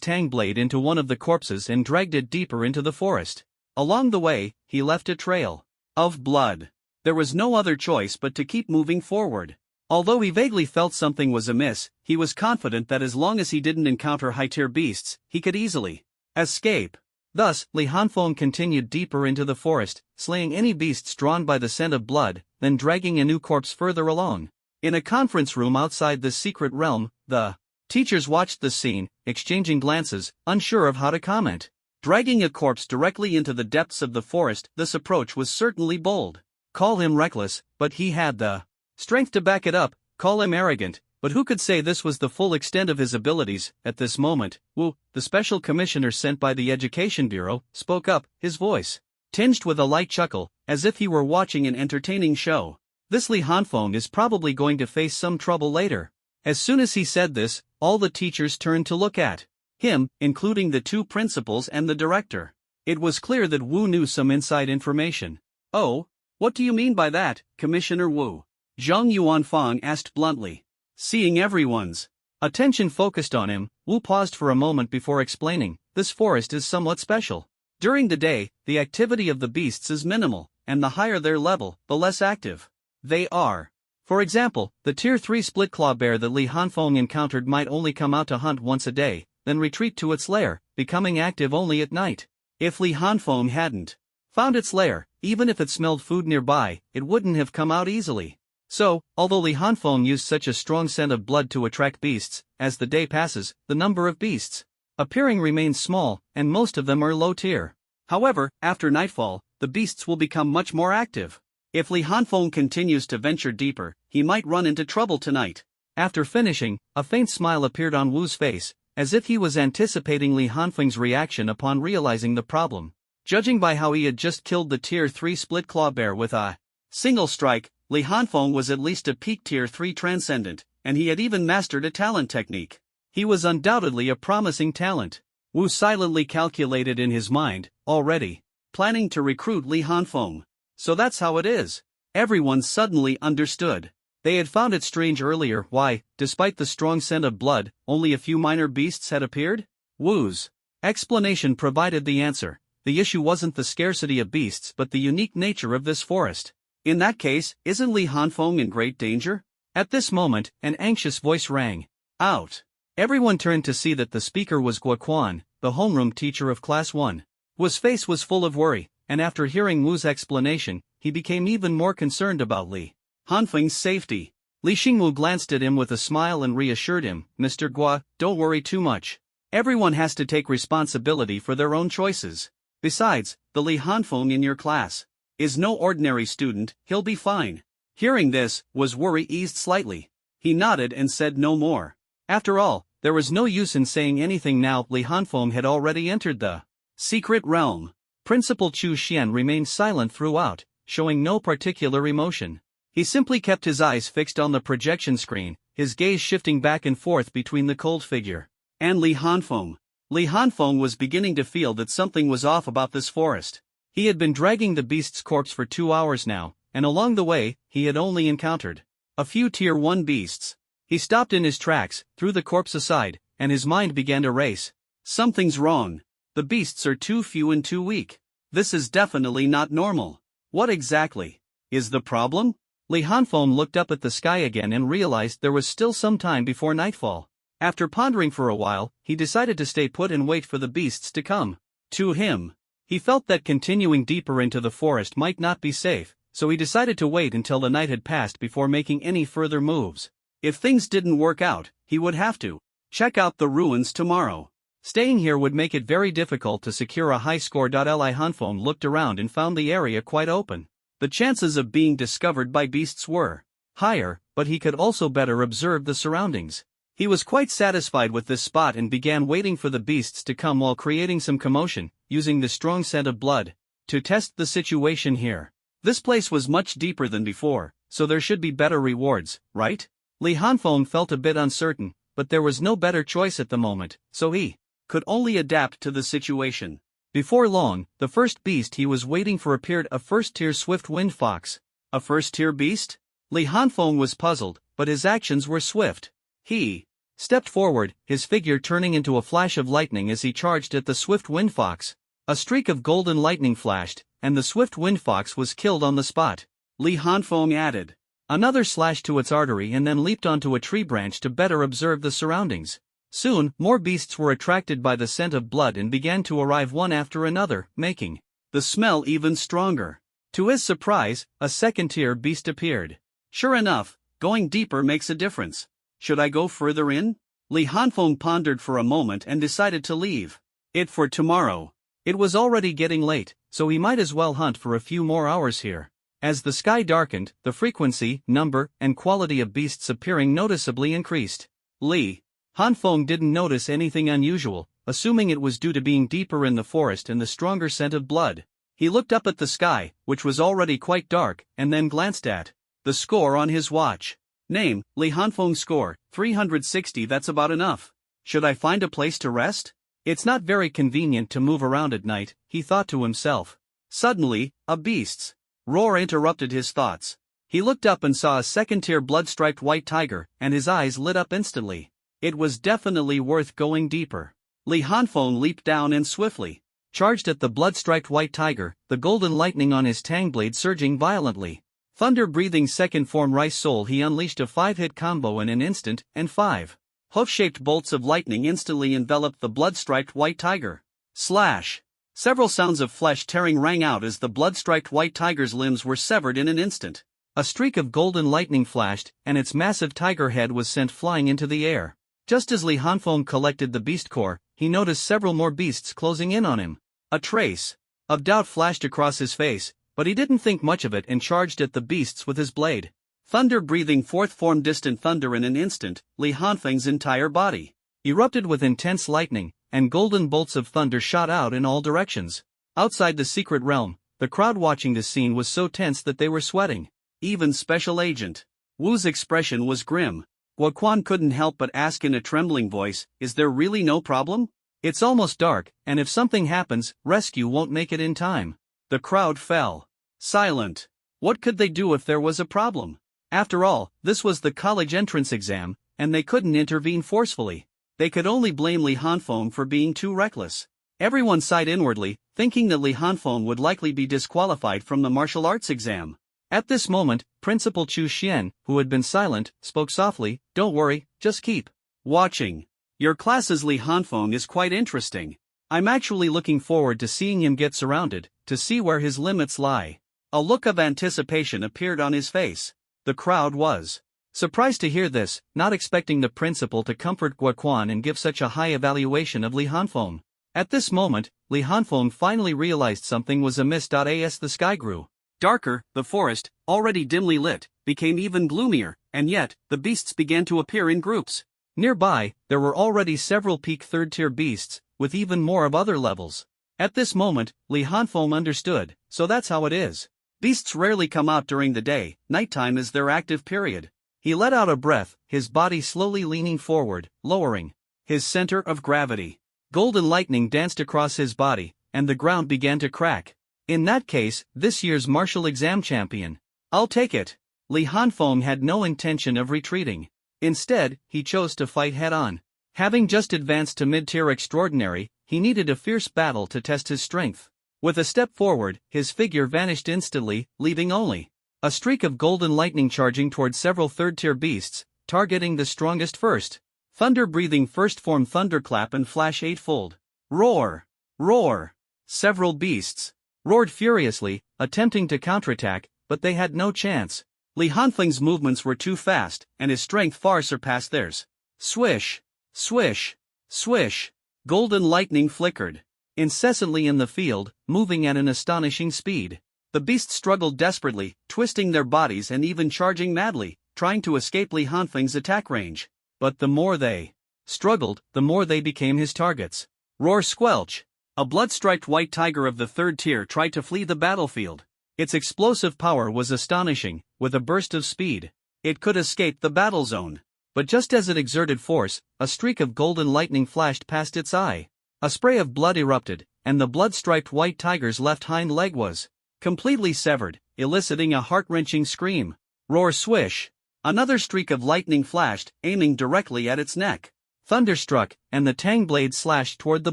tang blade into one of the corpses and dragged it deeper into the forest. Along the way, he left a trail of blood. There was no other choice but to keep moving forward. Although he vaguely felt something was amiss, he was confident that as long as he didn't encounter high-tier beasts, he could easily escape. Thus, Li Hanfeng continued deeper into the forest, slaying any beasts drawn by the scent of blood, then dragging a new corpse further along. In a conference room outside the secret realm, the teachers watched the scene, exchanging glances, unsure of how to comment. Dragging a corpse directly into the depths of the forest, this approach was certainly bold. Call him reckless, but he had the strength to back it up. Call him arrogant, but who could say this was the full extent of his abilities? At this moment, Wu, the special commissioner sent by the Education Bureau, spoke up, his voice tinged with a light chuckle, as if he were watching an entertaining show. This Li Hanfeng is probably going to face some trouble later. As soon as he said this, all the teachers turned to look at him, including the 2 principals and the director. It was clear that Wu knew some inside information. Oh, what do you mean by that, Commissioner Wu? Zhang Yuanfang asked bluntly. Seeing everyone's Attention focused on him, Wu paused for a moment before explaining, "This forest is somewhat special. During the day, the activity of the beasts is minimal, and the higher their level, the less active they are. For example, the Tier 3 split-claw bear that Li Hanfeng encountered might only come out to hunt once a day, then retreat to its lair, becoming active only at night. If Li Hanfeng hadn't found its lair, even if it smelled food nearby, it wouldn't have come out easily. So, although Li Hanfeng used such a strong scent of blood to attract beasts, as the day passes, the number of beasts appearing remains small, and most of them are low tier. However, after nightfall, the beasts will become much more active. If Li Hanfeng continues to venture deeper, he might run into trouble tonight." After finishing, a faint smile appeared on Wu's face, as if he was anticipating Li Hanfeng's reaction upon realizing the problem. Judging by how he had just killed the Tier 3 split-claw bear with a single strike, Li Hanfeng was at least a peak Tier 3 transcendent, and he had even mastered a talent technique. He was undoubtedly a promising talent. Wu silently calculated in his mind, already planning to recruit Li Hanfeng. So that's how it is. Everyone suddenly understood. They had found it strange earlier why, despite the strong scent of blood, only a few minor beasts had appeared. Wu's explanation provided the answer. The issue wasn't the scarcity of beasts but the unique nature of this forest. In that case, isn't Li Hanfeng in great danger? At this moment, an anxious voice rang out. Everyone turned to see that the speaker was Guo Quan, the homeroom teacher of Class 1. Wu's face was full of worry, and after hearing Wu's explanation, he became even more concerned about Li Hanfeng's safety. Li Xingwu glanced at him with a smile and reassured him, "Mr. Guo, don't worry too much. Everyone has to take responsibility for their own choices. Besides, the Li Hanfeng in your class is no ordinary student, he'll be fine." Hearing this, Wu's worry eased slightly. He nodded and said no more. After all, there was no use in saying anything now. Li Hanfeng had already entered the secret realm. Principal Chu Xian remained silent throughout, showing no particular emotion. He simply kept his eyes fixed on the projection screen, his gaze shifting back and forth between the cold figure and Li Hanfeng. Li Hanfeng was beginning to feel that something was off about this forest. He had been dragging the beast's corpse for 2 hours now, and along the way, he had only encountered a few Tier 1 beasts. He stopped in his tracks, threw the corpse aside, and his mind began to race. Something's wrong. The beasts are too few and too weak. This is definitely not normal. What exactly is the problem? Li Hanfeng looked up at the sky again and realized there was still some time before nightfall. After pondering for a while, he decided to stay put and wait for the beasts to come to him. He felt that continuing deeper into the forest might not be safe, so he decided to wait until the night had passed before making any further moves. If things didn't work out, he would have to check out the ruins tomorrow. Staying here would make it very difficult to secure a high score. Li Hanfeng looked around and found the area quite open. The chances of being discovered by beasts were higher, but he could also better observe the surroundings. He was quite satisfied with this spot and began waiting for the beasts to come while creating some commotion, using the strong scent of blood to test the situation here. This place was much deeper than before, so there should be better rewards, right? Li Hanfeng felt a bit uncertain, but there was no better choice at the moment, so he could only adapt to the situation. Before long, the first beast he was waiting for appeared, a first-tier swift-winged fox. A first-tier beast? Li Hanfeng was puzzled, but his actions were swift. He stepped forward, his figure turning into a flash of lightning as he charged at the swift-winged fox. A streak of golden lightning flashed, and the swift-winged fox was killed on the spot. Li Hanfeng added another slash to its artery and then leaped onto a tree branch to better observe the surroundings. Soon, more beasts were attracted by the scent of blood and began to arrive one after another, making the smell even stronger. To his surprise, a second-tier beast appeared. Sure enough, going deeper makes a difference. Should I go further in? Li Hanfeng pondered for a moment and decided to leave it for tomorrow. It was already getting late, so he might as well hunt for a few more hours here. As the sky darkened, the frequency, number, and quality of beasts appearing noticeably increased. Li Hanfeng didn't notice anything unusual, assuming it was due to being deeper in the forest and the stronger scent of blood. He looked up at the sky, which was already quite dark, and then glanced at the score on his watch. Name, Li Hanfeng score, 360. That's about enough. Should I find a place to rest? It's not very convenient to move around at night, he thought to himself. Suddenly, a beast's roar interrupted his thoughts. He looked up and saw a second-tier blood-striped white tiger, and his eyes lit up instantly. It was definitely worth going deeper. Li Hanfeng leaped down and swiftly charged at the blood-striped white tiger, the golden lightning on his tang blade surging violently. Thunder-breathing second form Rice Soul, he unleashed a 5-hit combo in an instant, and 5 hoof-shaped bolts of lightning instantly enveloped the blood-striped white tiger. Slash! Several sounds of flesh tearing rang out as the blood-striped white tiger's limbs were severed in an instant. A streak of golden lightning flashed, and its massive tiger head was sent flying into the air. Just as Li Hanfeng collected the beast core, he noticed several more beasts closing in on him. A trace of doubt flashed across his face, but he didn't think much of it and charged at the beasts with his blade. Thunder-breathing fourth form distant thunder in an instant, Li Hanfeng's entire body erupted with intense lightning, and golden bolts of thunder shot out in all directions. Outside the secret realm, the crowd watching this scene was so tense that they were sweating. Even Special Agent Wu's expression was grim. Guoquan couldn't help but ask in a trembling voice, "Is there really no problem? It's almost dark, and if something happens, rescue won't make it in time." The crowd fell silent. What could they do if there was a problem? After all, this was the college entrance exam, and they couldn't intervene forcefully. They could only blame Li Hanfeng for being too reckless. Everyone sighed inwardly, thinking that Li Hanfeng would likely be disqualified from the martial arts exam. At this moment, Principal Chu Xian, who had been silent, spoke softly, "Don't worry, just keep watching. Your class's Li Hanfeng is quite interesting. I'm actually looking forward to seeing him get surrounded, to see where his limits lie." A look of anticipation appeared on his face. The crowd was surprised to hear this, not expecting the principal to comfort Guoquan and give such a high evaluation of Li Hanfeng. At this moment, Li Hanfeng finally realized something was amiss. As the sky grew darker, the forest, already dimly lit, became even gloomier, and yet, the beasts began to appear in groups. Nearby, there were already several peak third-tier beasts, with even more of other levels. At this moment, Li Hanfeng understood, so that's how it is. Beasts rarely come out during the day, nighttime is their active period. He let out a breath, his body slowly leaning forward, lowering his center of gravity. Golden lightning danced across his body, and the ground began to crack. In that case, this year's martial exam champion. I'll take it. Li Hanfeng had no intention of retreating. Instead, he chose to fight head-on. Having just advanced to mid-tier extraordinary, he needed a fierce battle to test his strength. With a step forward, his figure vanished instantly, leaving only a streak of golden lightning charging toward several third-tier beasts, targeting the strongest first. Thunder-breathing first-form thunderclap and flash eightfold. Roar! Roar! Several beasts roared furiously, attempting to counterattack, but they had no chance. Li Hanfeng's movements were too fast, and his strength far surpassed theirs. Swish! Swish! Swish! Golden lightning flickered incessantly in the field, moving at an astonishing speed. The beasts struggled desperately, twisting their bodies and even charging madly, trying to escape Li Hanfeng's attack range. But the more they struggled, the more they became his targets. Roar squelch! A blood-striped white tiger of the third tier tried to flee the battlefield. Its explosive power was astonishing. With a burst of speed, it could escape the battle zone. But just as it exerted force, a streak of golden lightning flashed past its eye. A spray of blood erupted, and the blood-striped white tiger's left hind leg was completely severed, eliciting a heart-wrenching scream. Roar swish! Another streak of lightning flashed, aiming directly at its neck. Thunder struck, and the tang blade slashed toward the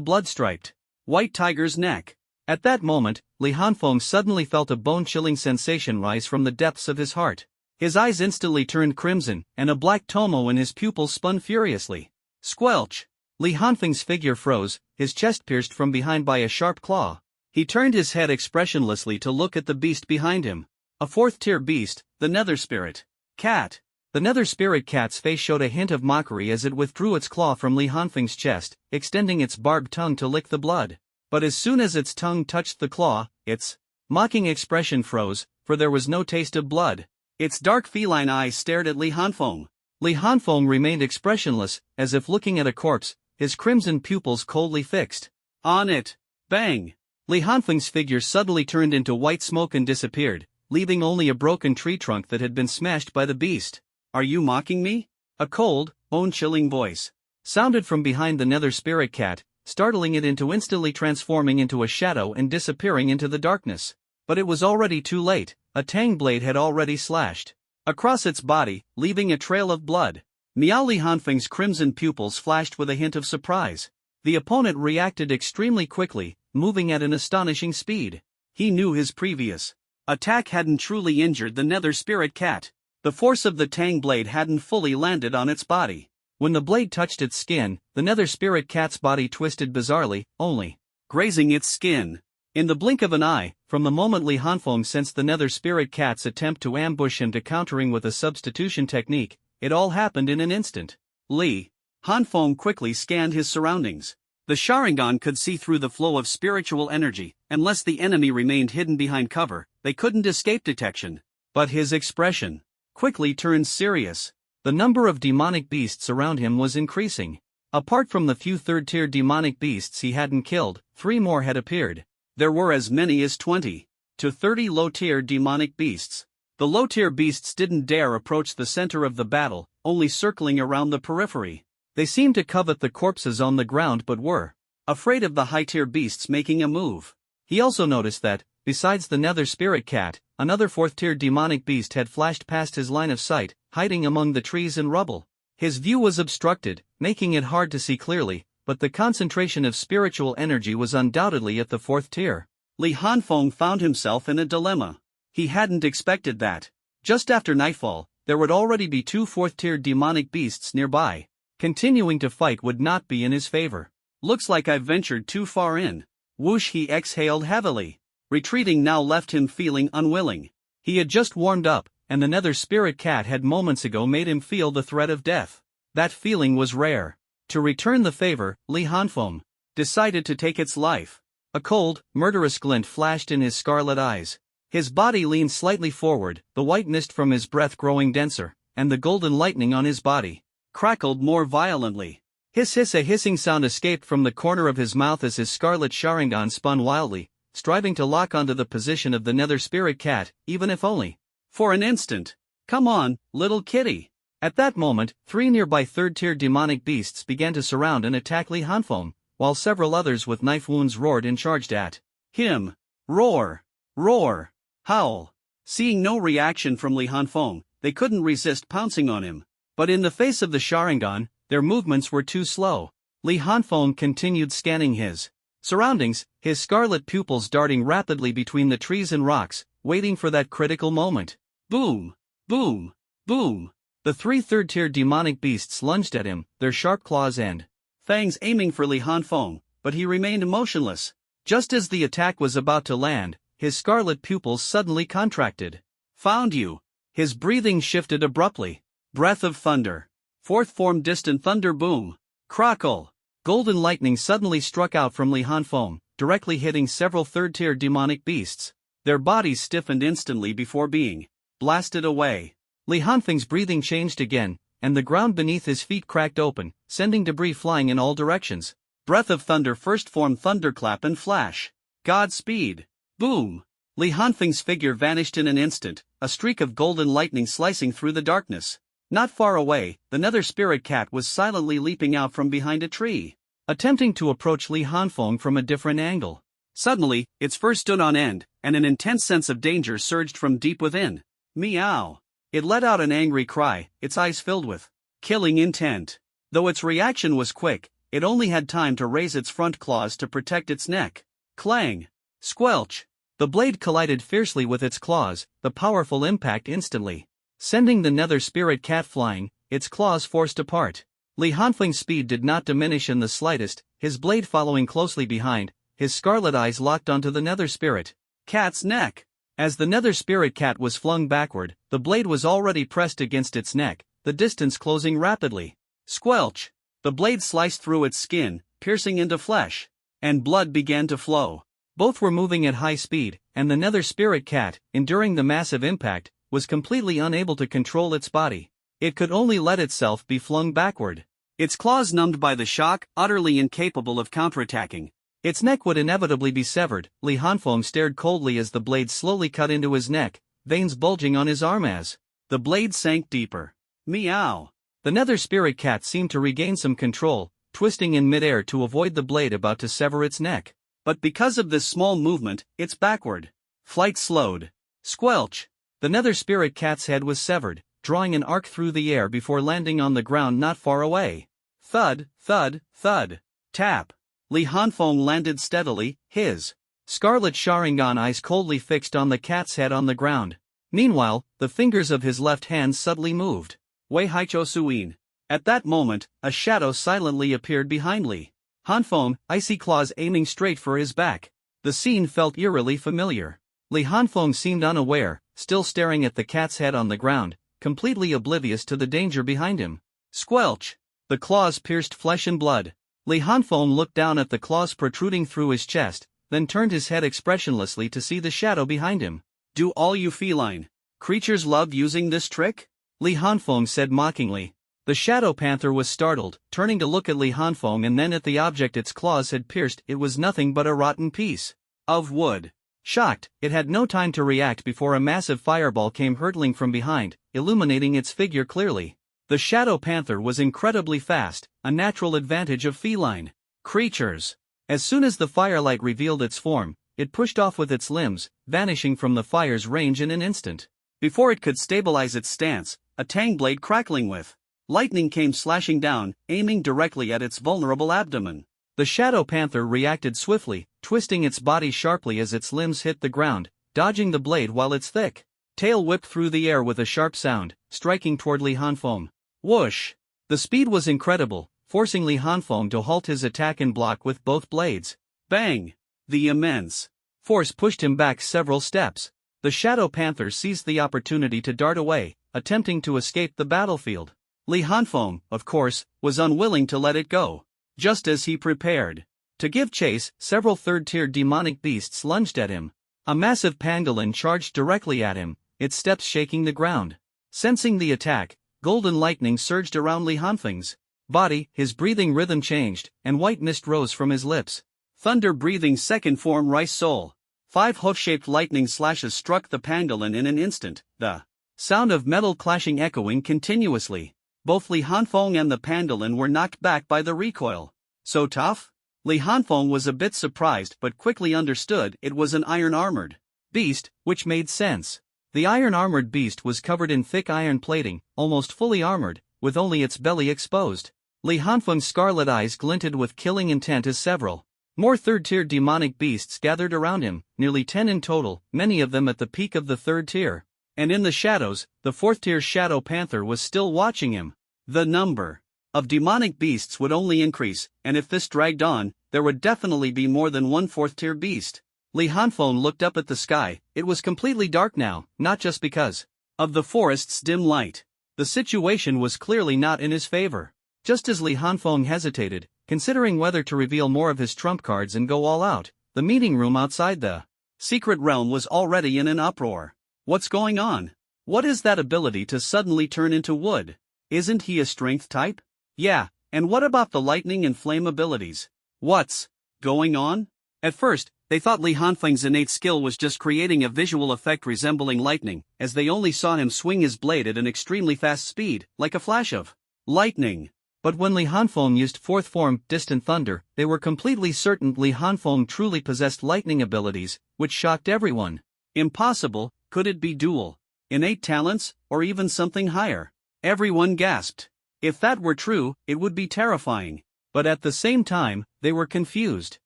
blood-striped white tiger's neck. At that moment, Li Hanfeng suddenly felt a bone-chilling sensation rise from the depths of his heart. His eyes instantly turned crimson, and a black tomo in his pupils spun furiously. Squelch! Li Hanfeng's figure froze, his chest pierced from behind by a sharp claw. He turned his head expressionlessly to look at the beast behind him. A fourth-tier beast, the Nether Spirit Cat. The Nether Spirit Cat's face showed a hint of mockery as it withdrew its claw from Li Hanfeng's chest, extending its barbed tongue to lick the blood. But as soon as its tongue touched the claw, its mocking expression froze, for there was no taste of blood. Its dark feline eyes stared at Li Hanfeng. Li Hanfeng remained expressionless, as if looking at a corpse, his crimson pupils coldly fixed on it. Bang! Li Hanfeng's figure suddenly turned into white smoke and disappeared, leaving only a broken tree trunk that had been smashed by the beast. "Are you mocking me?" A cold, bone-chilling voice sounded from behind the Nether Spirit Cat, startling it into instantly transforming into a shadow and disappearing into the darkness. But it was already too late. A tang blade had already slashed across its body, leaving a trail of blood. Miao Li Hanfeng's crimson pupils flashed with a hint of surprise. The opponent reacted extremely quickly, moving at an astonishing speed. He knew his previous attack hadn't truly injured the nether spirit cat. The force of the tang blade hadn't fully landed on its body. When the blade touched its skin, the nether spirit cat's body twisted bizarrely, only grazing its skin. In the blink of an eye, from the moment Li Hanfeng sensed the nether spirit cat's attempt to ambush him to countering with a substitution technique, it all happened in an instant. Li Hanfeng quickly scanned his surroundings. The Sharingan could see through the flow of spiritual energy. Unless the enemy remained hidden behind cover, they couldn't escape detection. But his expression quickly turned serious. The number of demonic beasts around him was increasing. Apart from the few third-tier demonic beasts he hadn't killed, 3 more had appeared. There were as many as 20 to 30 low-tier demonic beasts. The low-tier beasts didn't dare approach the center of the battle, only circling around the periphery. They seemed to covet the corpses on the ground but were afraid of the high-tier beasts making a move. He also noticed that, besides the nether spirit cat, another 4th-tier demonic beast had flashed past his line of sight, hiding among the trees and rubble. His view was obstructed, making it hard to see clearly, but the concentration of spiritual energy was undoubtedly at the 4th tier. Li Hanfeng found himself in a dilemma. He hadn't expected that. Just after nightfall, there would already be 2 4th-tier demonic beasts nearby. Continuing to fight would not be in his favor. Looks like I've ventured too far in. Whoosh, he exhaled heavily. Retreating now left him feeling unwilling. He had just warmed up, and the nether spirit cat had moments ago made him feel the threat of death. That feeling was rare. To return the favor, Li Hanfeng decided to take its life. A cold, murderous glint flashed in his scarlet eyes. His body leaned slightly forward, the white mist from his breath growing denser, and the golden lightning on his body crackled more violently. Hiss hiss, a hissing sound escaped from the corner of his mouth as his scarlet Sharingan spun wildly, striving to lock onto the position of the nether spirit cat, even if only for an instant. Come on, little kitty. At that moment, 3 nearby 3rd-tier demonic beasts began to surround and attack Li Hanfeng, while several others with knife wounds roared and charged at him. Roar! Roar! Howl! Seeing no reaction from Li Hanfeng, they couldn't resist pouncing on him. But in the face of the Sharingan, their movements were too slow. Li Hanfeng continued scanning his surroundings, his scarlet pupils darting rapidly between the trees and rocks, waiting for that critical moment. Boom! Boom! Boom! The 3 third-tier demonic beasts lunged at him, their sharp claws and fangs aiming for Li Hanfeng, but he remained motionless. Just as the attack was about to land, his scarlet pupils suddenly contracted. Found you! His breathing shifted abruptly. Breath of thunder. 4th form distant thunder boom. Crackle. Golden lightning suddenly struck out from Li Hanfeng, directly hitting several 3rd-tier demonic beasts. Their bodies stiffened instantly before being blasted away. Li Hanfeng's breathing changed again, and the ground beneath his feet cracked open, sending debris flying in all directions. Breath of thunder, 1st form thunderclap and flash. Godspeed. Boom. Li Hanfeng's figure vanished in an instant, a streak of golden lightning slicing through the darkness. Not far away, the nether spirit cat was silently leaping out from behind a tree, attempting to approach Li Hanfeng from a different angle. Suddenly, its fur stood on end, and an intense sense of danger surged from deep within. Meow! It let out an angry cry, its eyes filled with killing intent. Though its reaction was quick, it only had time to raise its front claws to protect its neck. Clang! Squelch! The blade collided fiercely with its claws, the powerful impact instantly sending the nether spirit cat flying, its claws forced apart. Li Hanfeng's speed did not diminish in the slightest, his blade following closely behind, his scarlet eyes locked onto the nether spirit cat's neck. As the nether spirit cat was flung backward, the blade was already pressed against its neck, the distance closing rapidly. Squelch! The blade sliced through its skin, piercing into flesh, and blood began to flow. Both were moving at high speed, and the nether spirit cat, enduring the massive impact, was completely unable to control its body. It could only let itself be flung backward. Its claws numbed by the shock, utterly incapable of counterattacking. Its neck would inevitably be severed. Li Hanfeng stared coldly as the blade slowly cut into his neck, veins bulging on his arm as the blade sank deeper. Meow! The nether spirit cat seemed to regain some control, twisting in midair to avoid the blade about to sever its neck. But because of this small movement, its backward flight slowed. Squelch! The nether spirit cat's head was severed, drawing an arc through the air before landing on the ground not far away. Thud, thud, thud. Tap. Li Hanfeng landed steadily, his scarlet Sharingan eyes coldly fixed on the cat's head on the ground. Meanwhile, the fingers of his left hand subtly moved. Wei Haicho Suin. At that moment, a shadow silently appeared behind Li Hanfeng, icy claws aiming straight for his back. The scene felt eerily familiar. Li Hanfeng seemed unaware, still staring at the cat's head on the ground, completely oblivious to the danger behind him. Squelch! The claws pierced flesh and blood. Li Hanfeng looked down at the claws protruding through his chest, then turned his head expressionlessly to see the shadow behind him. Do all you feline creatures love using this trick? Li Hanfeng said mockingly. The shadow panther was startled, turning to look at Li Hanfeng and then at the object its claws had pierced. It was nothing but a rotten piece of wood. Shocked, it had no time to react before a massive fireball came hurtling from behind, illuminating its figure clearly. The shadow panther was incredibly fast, a natural advantage of feline creatures. As soon as the firelight revealed its form, it pushed off with its limbs, vanishing from the fire's range in an instant. Before it could stabilize its stance, a tang blade crackling with lightning came slashing down, aiming directly at its vulnerable abdomen. The shadow panther reacted swiftly, twisting its body sharply as its limbs hit the ground, dodging the blade while its thick tail whipped through the air with a sharp sound, striking toward Li Hanfeng. Whoosh! The speed was incredible, forcing Li Hanfeng to halt his attack and block with both blades. Bang! The immense force pushed him back several steps. The shadow panther seized the opportunity to dart away, attempting to escape the battlefield. Li Hanfeng, of course, was unwilling to let it go. Just as he prepared to give chase, several third-tier demonic beasts lunged at him. A massive pangolin charged directly at him, its steps shaking the ground. Sensing the attack, golden lightning surged around Li Hanfeng's body, his breathing rhythm changed, and white mist rose from his lips. Thunder-breathing second form Rice Soul. 5 hoof-shaped lightning slashes struck the pangolin in an instant, the sound of metal clashing echoing continuously. Both Li Hanfeng and the pangolin were knocked back by the recoil. So tough? Li Hanfeng was a bit surprised but quickly understood it was an iron-armored beast, which made sense. The iron-armored beast was covered in thick iron plating, almost fully armored, with only its belly exposed. Li Hanfeng's scarlet eyes glinted with killing intent as several more third-tier demonic beasts gathered around him, nearly 10 in total, many of them at the peak of the third tier. And in the shadows, the fourth-tier shadow panther was still watching him. The number of demonic beasts would only increase, and if this dragged on, there would definitely be more than one fourth-tier beast. Li Hanfeng looked up at the sky. It was completely dark now, not just because of the forest's dim light. The situation was clearly not in his favor. Just as Li Hanfeng hesitated, considering whether to reveal more of his trump cards and go all out, the meeting room outside the secret realm was already in an uproar. What's going on? What is that ability to suddenly turn into wood? Isn't he a strength type? Yeah, and what about the lightning and flame abilities? What's going on? At first, they thought Li Hanfeng's innate skill was just creating a visual effect resembling lightning, as they only saw him swing his blade at an extremely fast speed, like a flash of lightning. But when Li Hanfeng used fourth form, Distant Thunder, they were completely certain Li Hanfeng truly possessed lightning abilities, which shocked everyone. Impossible. Could it be dual innate talents, or even something higher? Everyone gasped. If that were true, it would be terrifying. But at the same time, they were confused.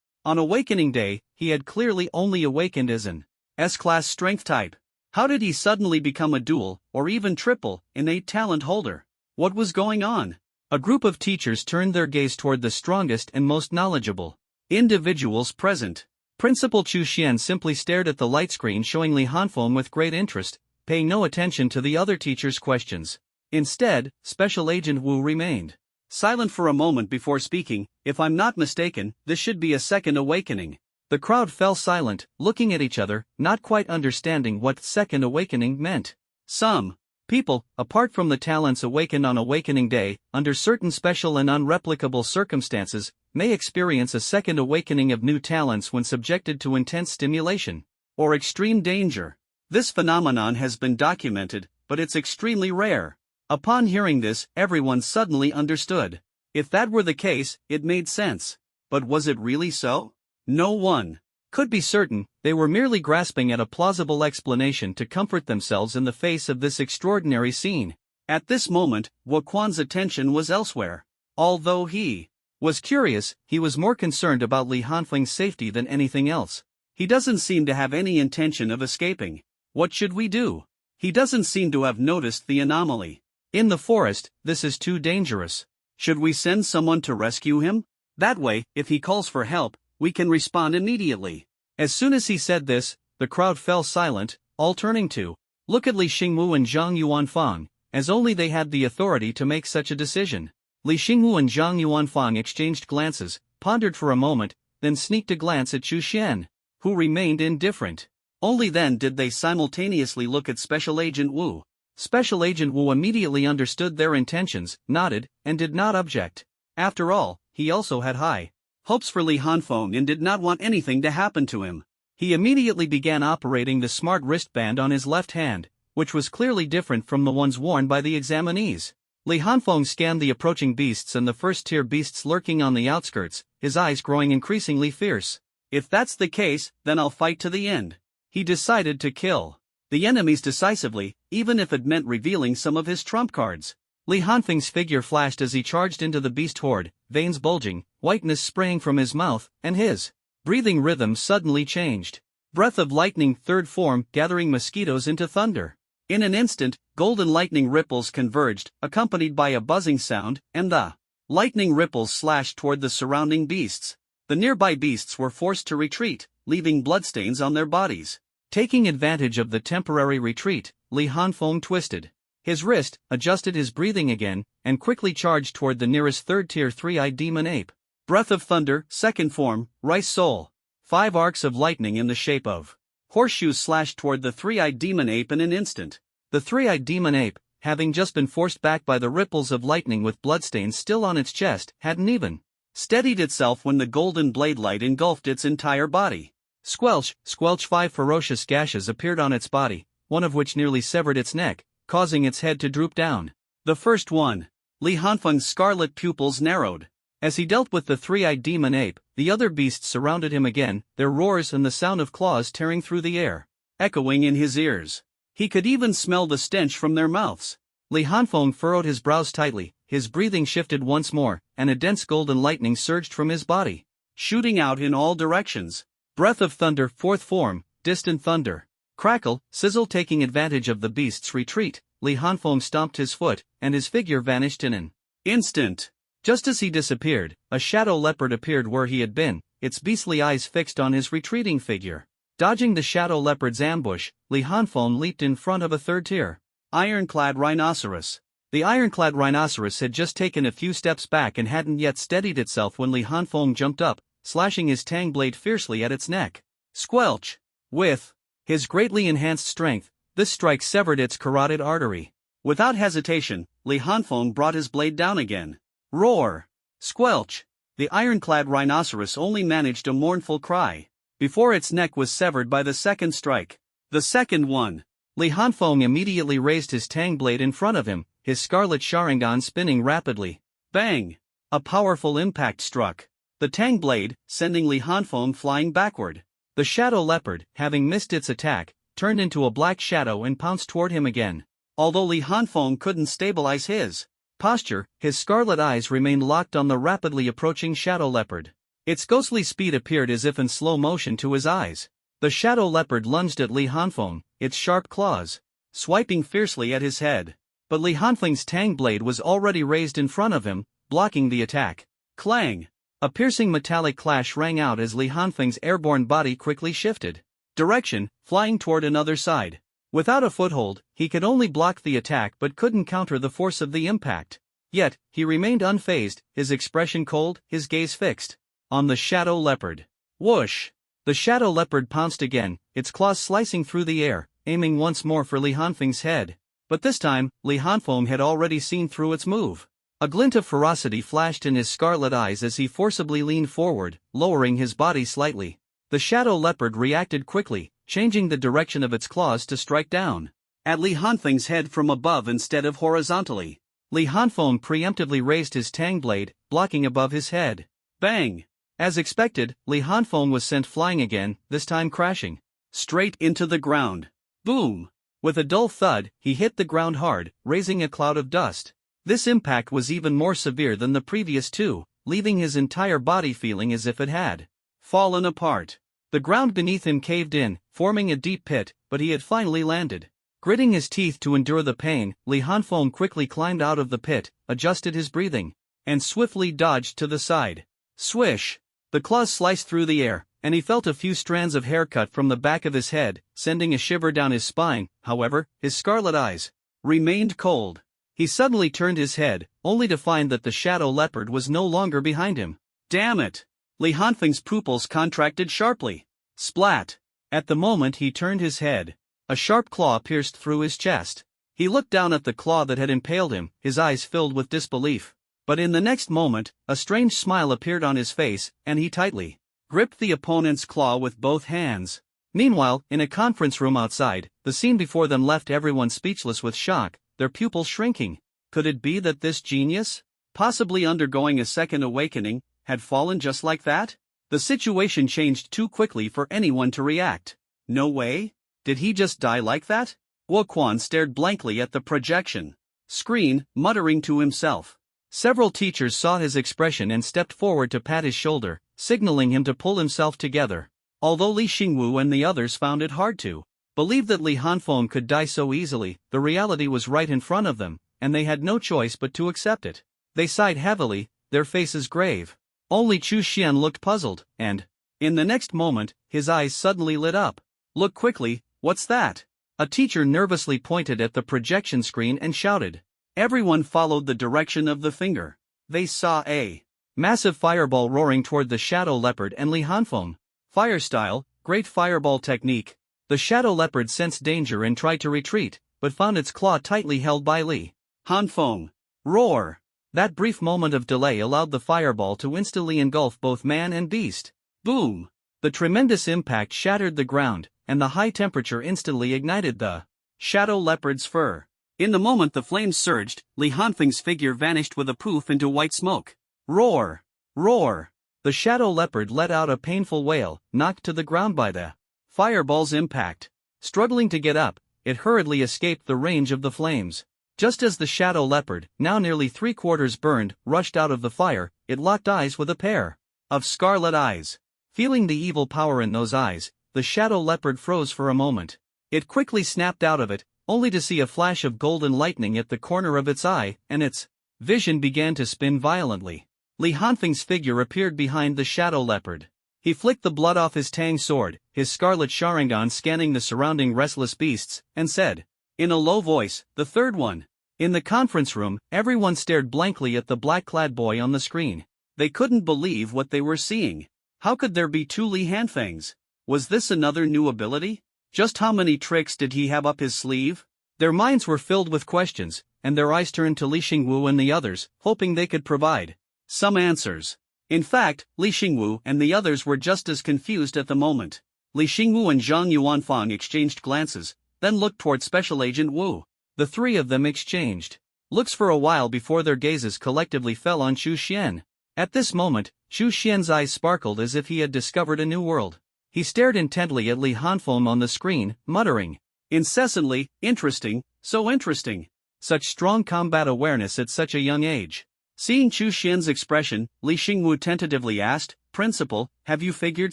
On Awakening Day, he had clearly only awakened as an S-class strength type. How did he suddenly become a dual, or even triple, innate talent holder? What was going on? A group of teachers turned their gaze toward the strongest and most knowledgeable individuals present. Principal Chu Xian simply stared at the light screen showing Li Hanfeng with great interest, paying no attention to the other teachers' questions. Instead, Special Agent Wu remained silent for a moment before speaking. If I'm not mistaken, this should be a second awakening. The crowd fell silent, looking at each other, not quite understanding what second awakening meant. Some people, apart from the talents awakened on Awakening Day, under certain special and unreplicable circumstances, may experience a second awakening of new talents when subjected to intense stimulation or extreme danger. This phenomenon has been documented, but it's extremely rare. Upon hearing this, everyone suddenly understood. If that were the case, it made sense. But was it really so? No one could be certain. They were merely grasping at a plausible explanation to comfort themselves in the face of this extraordinary scene. At this moment, Woquan's attention was elsewhere. Although he was curious, he was more concerned about Li Hanfeng's safety than anything else. He doesn't seem to have any intention of escaping. What should we do? He doesn't seem to have noticed the anomaly. In the forest, this is too dangerous. Should we send someone to rescue him? That way, if he calls for help, we can respond immediately. As soon as he said this, the crowd fell silent, all turning to look at Li Xingwu and Zhang Yuanfang, as only they had the authority to make such a decision. Li Xingwu and Zhang Yuanfang exchanged glances, pondered for a moment, then sneaked a glance at Zhu Xian, who remained indifferent. Only then did they simultaneously look at Special Agent Wu. Special Agent Wu immediately understood their intentions, nodded, and did not object. After all, he also had high hopes for Li Hanfeng and did not want anything to happen to him. He immediately began operating the smart wristband on his left hand, which was clearly different from the ones worn by the examinees. Li Hanfeng scanned the approaching beasts and the first-tier beasts lurking on the outskirts, his eyes growing increasingly fierce. If that's the case, then I'll fight to the end. He decided to kill the enemies decisively, even if it meant revealing some of his trump cards. Li Hanfeng's figure flashed as he charged into the beast horde, veins bulging, whiteness spraying from his mouth, and his breathing rhythm suddenly changed. Breath of lightning, third form, gathering mosquitoes into thunder. In an instant, golden lightning ripples converged, accompanied by a buzzing sound, and the lightning ripples slashed toward the surrounding beasts. The nearby beasts were forced to retreat, leaving bloodstains on their bodies. Taking advantage of the temporary retreat, Li Hanfeng twisted his wrist, adjusted his breathing again, and quickly charged toward the nearest third-tier three-eyed demon ape. Breath of thunder, second form, rice soul. 5 arcs of lightning in the shape of horseshoes slashed toward the three-eyed demon ape in an instant. The three-eyed demon ape, having just been forced back by the ripples of lightning with bloodstains still on its chest, hadn't even steadied itself when the golden blade light engulfed its entire body. Squelch, squelch! 5 ferocious gashes appeared on its body, one of which nearly severed its neck, causing its head to droop down. The first one. Li Hanfeng's scarlet pupils narrowed. As he dealt with the three-eyed demon ape, the other beasts surrounded him again, their roars and the sound of claws tearing through the air echoing in his ears. He could even smell the stench from their mouths. Li Hanfeng furrowed his brows tightly, his breathing shifted once more, and a dense golden lightning surged from his body, shooting out in all directions. Breath of thunder, fourth form, distant thunder. Crackle, sizzle! Taking advantage of the beast's retreat, Li Hanfeng stomped his foot, and his figure vanished in an instant. Just as he disappeared, a shadow leopard appeared where he had been, its beastly eyes fixed on his retreating figure. Dodging the shadow leopard's ambush, Li Hanfeng leaped in front of a third-tier ironclad rhinoceros. The ironclad rhinoceros had just taken a few steps back and hadn't yet steadied itself when Li Hanfeng jumped up, slashing his tang blade fiercely at its neck. Squelch! With his greatly enhanced strength, this strike severed its carotid artery. Without hesitation, Li Hanfeng brought his blade down again. Roar! Squelch! The ironclad rhinoceros only managed a mournful cry before its neck was severed by the second strike. The second one. Li Hanfeng immediately raised his tang blade in front of him, his scarlet Sharingan spinning rapidly. Bang! A powerful impact struck the tang blade, sending Li Hanfeng flying backward. The shadow leopard, having missed its attack, turned into a black shadow and pounced toward him again. Although Li Hanfeng couldn't stabilize his posture, his scarlet eyes remained locked on the rapidly approaching shadow leopard. Its ghostly speed appeared as if in slow motion to his eyes. The shadow leopard lunged at Li Hanfeng, its sharp claws swiping fiercely at his head. But Li Hanfeng's tang blade was already raised in front of him, blocking the attack. Clang! A piercing metallic clash rang out as Li Hanfeng's airborne body quickly shifted direction, flying toward another side. Without a foothold, he could only block the attack but couldn't counter the force of the impact. Yet, he remained unfazed, his expression cold, his gaze fixed on the shadow leopard. Whoosh! The shadow leopard pounced again, its claws slicing through the air, aiming once more for Li Hanfeng's head. But this time, Li Hanfeng had already seen through its move. A glint of ferocity flashed in his scarlet eyes as he forcibly leaned forward, lowering his body slightly. The shadow leopard reacted quickly, changing the direction of its claws to strike down at Li Hanfeng's head from above instead of horizontally. Li Hanfeng preemptively raised his tang blade, blocking above his head. Bang! As expected, Li Hanfeng was sent flying again, this time crashing straight into the ground. Boom! With a dull thud, he hit the ground hard, raising a cloud of dust. This impact was even more severe than the previous two, leaving his entire body feeling as if it had fallen apart. The ground beneath him caved in, forming a deep pit, but he had finally landed. Gritting his teeth to endure the pain, Li Hanfeng quickly climbed out of the pit, adjusted his breathing, and swiftly dodged to the side. Swish! The claws sliced through the air, and he felt a few strands of hair cut from the back of his head, sending a shiver down his spine. However, his scarlet eyes remained cold. He suddenly turned his head, only to find that the shadow leopard was no longer behind him. Damn it! Li Hanfeng's pupils contracted sharply. Splat! At the moment he turned his head, a sharp claw pierced through his chest. He looked down at the claw that had impaled him, his eyes filled with disbelief. But in the next moment, a strange smile appeared on his face, and he tightly gripped the opponent's claw with both hands. Meanwhile, in a conference room outside, the scene before them left everyone speechless with shock, their pupils shrinking. Could it be that this genius, possibly undergoing a second awakening, had fallen just like that? The situation changed too quickly for anyone to react. No way? Did he just die like that? Guoquan stared blankly at the projection screen, muttering to himself. Several teachers saw his expression and stepped forward to pat his shoulder, signaling him to pull himself together. Although Li Xingwu and the others found it hard to believe that Li Hanfeng could die so easily, the reality was right in front of them, and they had no choice but to accept it. They sighed heavily, their faces grave. Only Chu Xian looked puzzled, and, in the next moment, his eyes suddenly lit up. Look quickly, what's that? A teacher nervously pointed at the projection screen and shouted. Everyone followed the direction of the finger. They saw a massive fireball roaring toward the shadow leopard and Li Hanfeng. Fire style, great fireball technique. The shadow leopard sensed danger and tried to retreat, but found its claw tightly held by Li Hanfeng. Roar! That brief moment of delay allowed the fireball to instantly engulf both man and beast. Boom! The tremendous impact shattered the ground, and the high temperature instantly ignited the shadow leopard's fur. In the moment the flames surged, Li Hanfeng's figure vanished with a poof into white smoke. Roar! Roar! The shadow leopard let out a painful wail, knocked to the ground by the fireball's impact. Struggling to get up, it hurriedly escaped the range of the flames. Just as the shadow leopard, now nearly 3/4 burned, rushed out of the fire, it locked eyes with a pair of scarlet eyes. Feeling the evil power in those eyes, the shadow leopard froze for a moment. It quickly snapped out of it, only to see a flash of golden lightning at the corner of its eye, and its vision began to spin violently. Li Hanfeng's figure appeared behind the shadow leopard. He flicked the blood off his tang sword, his scarlet Sharingan scanning the surrounding restless beasts, and said, in a low voice, the third one. In the conference room, everyone stared blankly at the black-clad boy on the screen. They couldn't believe what they were seeing. How could there be two Li Hanfengs? Was this another new ability? Just how many tricks did he have up his sleeve? Their minds were filled with questions, and their eyes turned to Li Xingwu and the others, hoping they could provide some answers. In fact, Li Xingwu and the others were just as confused at the moment. Li Xingwu and Zhang Yuanfang exchanged glances, then looked toward Special Agent Wu. The three of them exchanged looks for a while before their gazes collectively fell on Chu Xian. At this moment, Chu Xian's eyes sparkled as if he had discovered a new world. He stared intently at Li Hanfeng on the screen, muttering incessantly, interesting, so interesting. Such strong combat awareness at such a young age. Seeing Chu Xian's expression, Li Xingwu tentatively asked, Principal, have you figured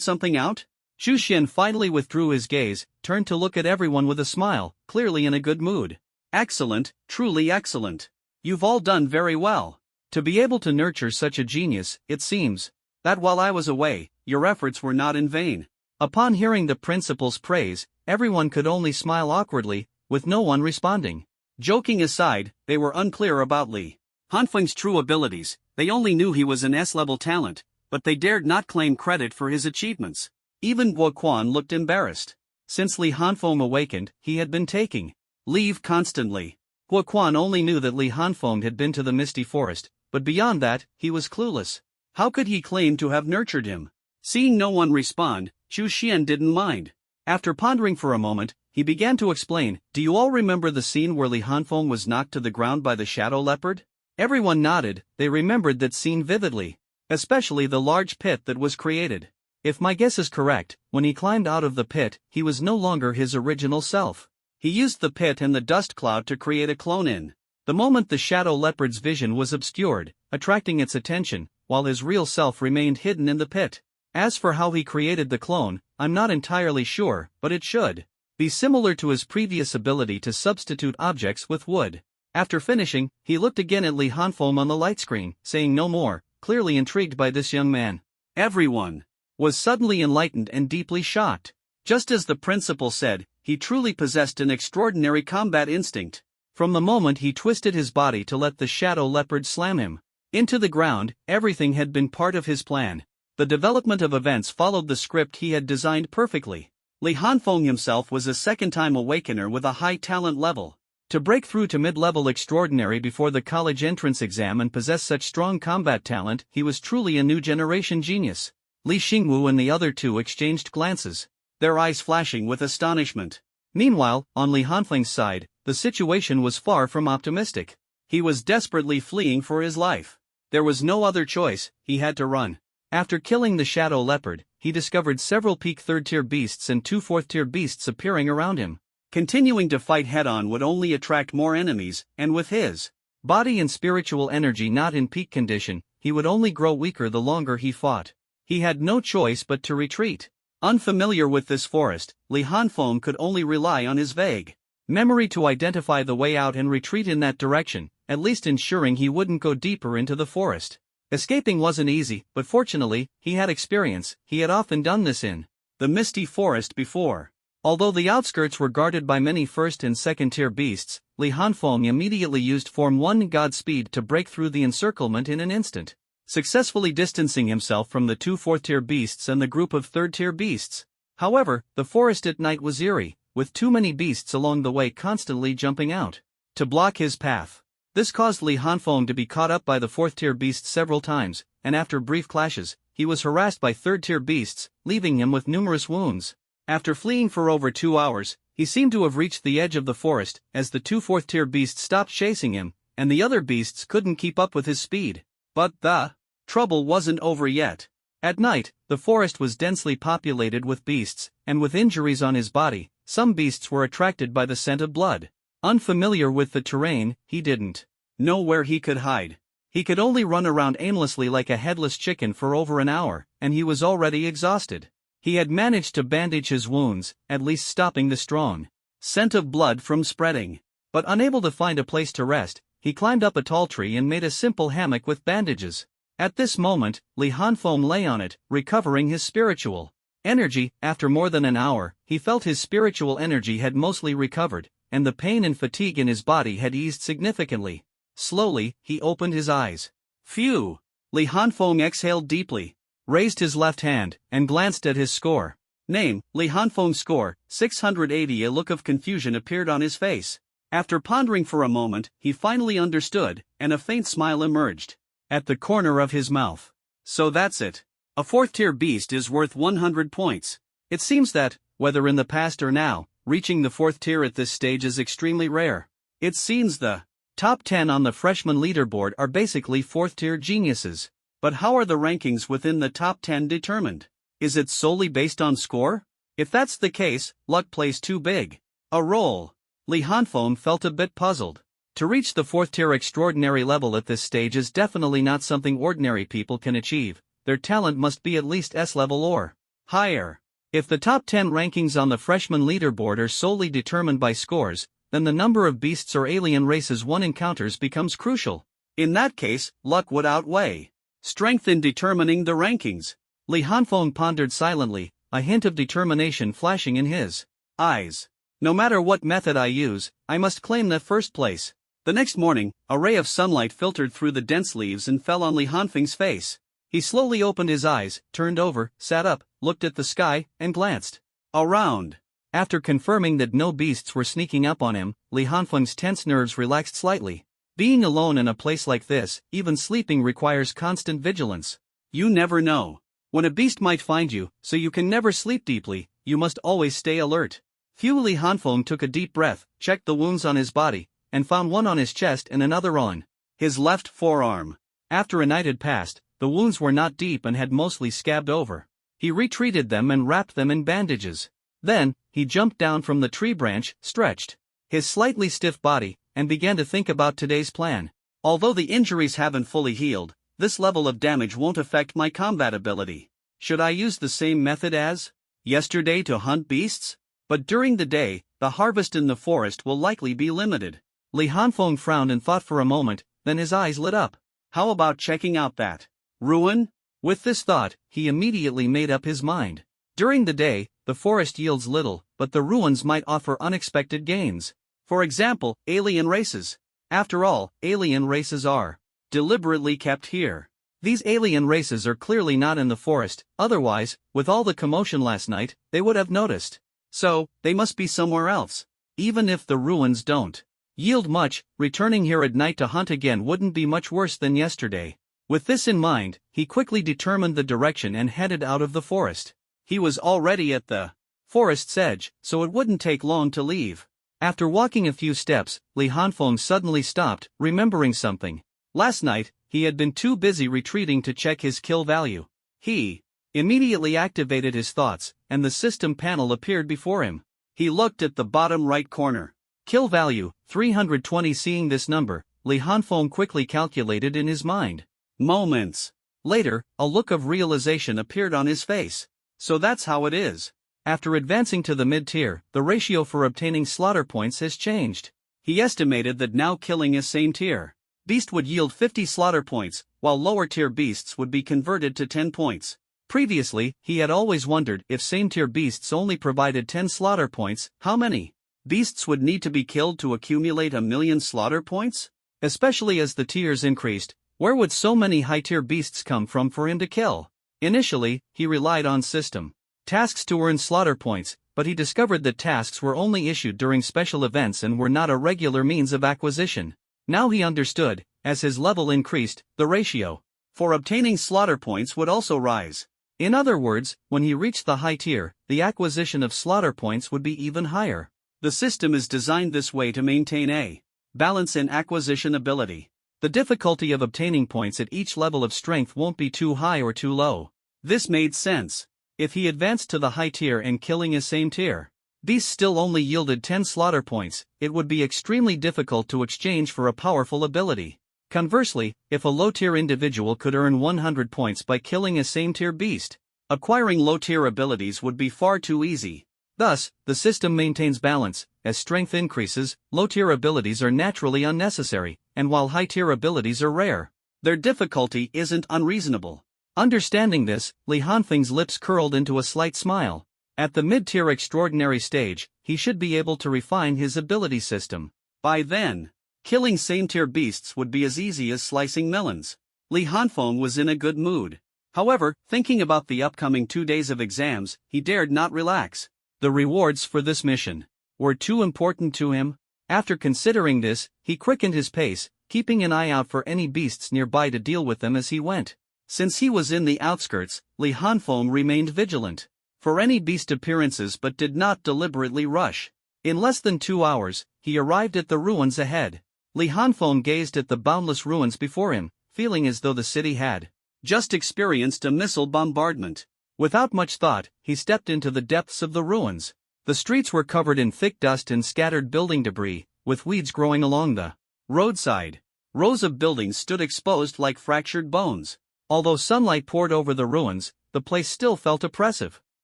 something out? Chu Xian finally withdrew his gaze, turned to look at everyone with a smile, clearly in a good mood. Excellent, truly excellent. You've all done very well. To be able to nurture such a genius, it seems that while I was away, your efforts were not in vain. Upon hearing the principal's praise, everyone could only smile awkwardly, with no one responding. Joking aside, they were unclear about Li Hanfeng's true abilities. They only knew he was an S-level talent, but they dared not claim credit for his achievements. Even Guoquan looked embarrassed. Since Li Hanfeng awakened, he had been taking leave constantly. Guoquan only knew that Li Hanfeng had been to the Misty Forest, but beyond that, he was clueless. How could he claim to have nurtured him? Seeing no one respond, Chu Xian didn't mind. After pondering for a moment, he began to explain, Do you all remember the scene where Li Hanfeng was knocked to the ground by the shadow leopard? Everyone nodded, they remembered that scene vividly. Especially the large pit that was created. If my guess is correct, when he climbed out of the pit, he was no longer his original self. He used the pit and the dust cloud to create a clone in the moment. The shadow leopard's vision was obscured, attracting its attention, while his real self remained hidden in the pit. As for how he created the clone, I'm not entirely sure, but it should be similar to his previous ability to substitute objects with wood. After finishing, he looked again at Li Hanfeng on the light screen, saying no more, clearly intrigued by this young man. Everyone was suddenly enlightened and deeply shocked. Just as the principal said, he truly possessed an extraordinary combat instinct. From the moment he twisted his body to let the shadow leopard slam him into the ground, everything had been part of his plan. The development of events followed the script he had designed perfectly. Li Hanfeng himself was a second-time awakener with a high talent level. To break through to mid-level extraordinary before the college entrance exam and possess such strong combat talent, he was truly a new generation genius. Li Xingwu and the other two exchanged glances, their eyes flashing with astonishment. Meanwhile, on Li Hanfeng's side, the situation was far from optimistic. He was desperately fleeing for his life. There was no other choice, he had to run. After killing the shadow leopard, he discovered several peak third-tier beasts and 2 fourth-tier beasts appearing around him. Continuing to fight head-on would only attract more enemies, and with his body and spiritual energy not in peak condition, he would only grow weaker the longer he fought. He had no choice but to retreat. Unfamiliar with this forest, Li Hanfeng could only rely on his vague memory to identify the way out and retreat in that direction, at least ensuring he wouldn't go deeper into the forest. Escaping wasn't easy, but fortunately, he had experience. He had often done this in the misty forest before. Although the outskirts were guarded by many first and second tier beasts, Li Hanfeng immediately used Form 1 God Speed to break through the encirclement in an instant, successfully distancing himself from the 2 fourth tier beasts and the group of third tier beasts. However, the forest at night was eerie, with too many beasts along the way constantly jumping out to block his path. This caused Li Hanfeng to be caught up by the 4th tier beasts several times, and after brief clashes, he was harassed by 3rd tier beasts, leaving him with numerous wounds. After fleeing for over 2 hours, he seemed to have reached the edge of the forest as the 2 4th tier beasts stopped chasing him, and the other beasts couldn't keep up with his speed. But the trouble wasn't over yet. At night, the forest was densely populated with beasts, and with injuries on his body, some beasts were attracted by the scent of blood. Unfamiliar with the terrain, he didn't know where he could hide. He could only run around aimlessly like a headless chicken for over an hour, and he was already exhausted. He had managed to bandage his wounds, at least stopping the strong scent of blood from spreading. But unable to find a place to rest, he climbed up a tall tree and made a simple hammock with bandages. At this moment, Li Hanfeng lay on it, recovering his spiritual energy. After more than an hour, he felt his spiritual energy had mostly recovered, and the pain and fatigue in his body had eased significantly. Slowly, he opened his eyes. Phew! Li Hanfeng exhaled deeply, raised his left hand, and glanced at his score. Name, Li Hanfeng score, 680. A look of confusion appeared on his face. After pondering for a moment, he finally understood, and a faint smile emerged at the corner of his mouth. So that's it. A 4th tier beast is worth 100 points. It seems that, whether in the past or now, reaching the 4th tier at this stage is extremely rare. It seems the top 10 on the freshman leaderboard are basically 4th tier geniuses. But how are the rankings within the top 10 determined? Is it solely based on score? If that's the case, luck plays too big a role. Li Hanfeng felt a bit puzzled. To reach the 4th tier extraordinary level at this stage is definitely not something ordinary people can achieve. Their talent must be at least S-level or higher. If the top 10 rankings on the freshman leaderboard are solely determined by scores, then the number of beasts or alien races one encounters becomes crucial. In that case, luck would outweigh strength in determining the rankings. Li Hanfeng pondered silently, a hint of determination flashing in his eyes. No matter what method I use, I must claim the first place. The next morning, a ray of sunlight filtered through the dense leaves and fell on Li Hanfeng's face. He slowly opened his eyes, turned over, sat up, looked at the sky, and glanced around. After confirming that no beasts were sneaking up on him, Li Hanfeng's tense nerves relaxed slightly. Being alone in a place like this, even sleeping requires constant vigilance. You never know when a beast might find you, so you can never sleep deeply. You must always stay alert. Li Hanfeng took a deep breath, checked the wounds on his body, and found one on his chest and another on his left forearm. After a night had passed, the wounds were not deep and had mostly scabbed over. He retreated them and wrapped them in bandages. Then, he jumped down from the tree branch, stretched his slightly stiff body, and began to think about today's plan. Although the injuries haven't fully healed, this level of damage won't affect my combat ability. Should I use the same method as yesterday to hunt beasts? But during the day, the harvest in the forest will likely be limited. Li Hanfeng frowned and thought for a moment, then his eyes lit up. How about checking out that ruin? With this thought, he immediately made up his mind. During the day, the forest yields little, but the ruins might offer unexpected gains. For example, alien races. After all, alien races are deliberately kept here. These alien races are clearly not in the forest, otherwise, with all the commotion last night, they would have noticed. So, they must be somewhere else. Even if the ruins don't yield much, returning here at night to hunt again wouldn't be much worse than yesterday. With this in mind, he quickly determined the direction and headed out of the forest. He was already at the forest's edge, so it wouldn't take long to leave. After walking a few steps, Li Hanfeng suddenly stopped, remembering something. Last night, he had been too busy retreating to check his kill value. He immediately activated his thoughts, and the system panel appeared before him. He looked at the bottom right corner. Kill value, 320. Seeing this number, Li Hanfeng quickly calculated in his mind. Moments later, a look of realization appeared on his face. So that's how it is. After advancing to the mid-tier, the ratio for obtaining slaughter points has changed. He estimated that now killing a same-tier beast would yield 50 slaughter points, while lower-tier beasts would be converted to 10 points. Previously, he had always wondered if same-tier beasts only provided 10 slaughter points, how many beasts would need to be killed to accumulate 1,000,000 slaughter points? Especially as the tiers increased, where would so many high-tier beasts come from for him to kill? Initially, he relied on system tasks to earn slaughter points, but he discovered that tasks were only issued during special events and were not a regular means of acquisition. Now he understood, as his level increased, the ratio for obtaining slaughter points would also rise. In other words, when he reached the high tier, the acquisition of slaughter points would be even higher. The system is designed this way to maintain a balance in acquisition ability. The difficulty of obtaining points at each level of strength won't be too high or too low. This made sense. If he advanced to the high tier and killing a same tier beast still only yielded 10 slaughter points, it would be extremely difficult to exchange for a powerful ability. Conversely, if a low-tier individual could earn 100 points by killing a same-tier beast, acquiring low-tier abilities would be far too easy. Thus, the system maintains balance. As strength increases, low-tier abilities are naturally unnecessary, and while high-tier abilities are rare, their difficulty isn't unreasonable. Understanding this, Li Hanfeng's lips curled into a slight smile. At the mid-tier extraordinary stage, he should be able to refine his ability system. By then, killing same-tier beasts would be as easy as slicing melons. Li Hanfeng was in a good mood. However, thinking about the upcoming 2 days of exams, he dared not relax. The rewards for this mission were too important to him. After considering this, he quickened his pace, keeping an eye out for any beasts nearby to deal with them as he went. Since he was in the outskirts, Li Hanfeng remained vigilant for any beast appearances but did not deliberately rush. In less than 2 hours, he arrived at the ruins ahead. Li Hanfeng gazed at the boundless ruins before him, feeling as though the city had just experienced a missile bombardment. Without much thought, he stepped into the depths of the ruins. The streets were covered in thick dust and scattered building debris, with weeds growing along the roadside. Rows of buildings stood exposed like fractured bones. Although sunlight poured over the ruins, the place still felt oppressive.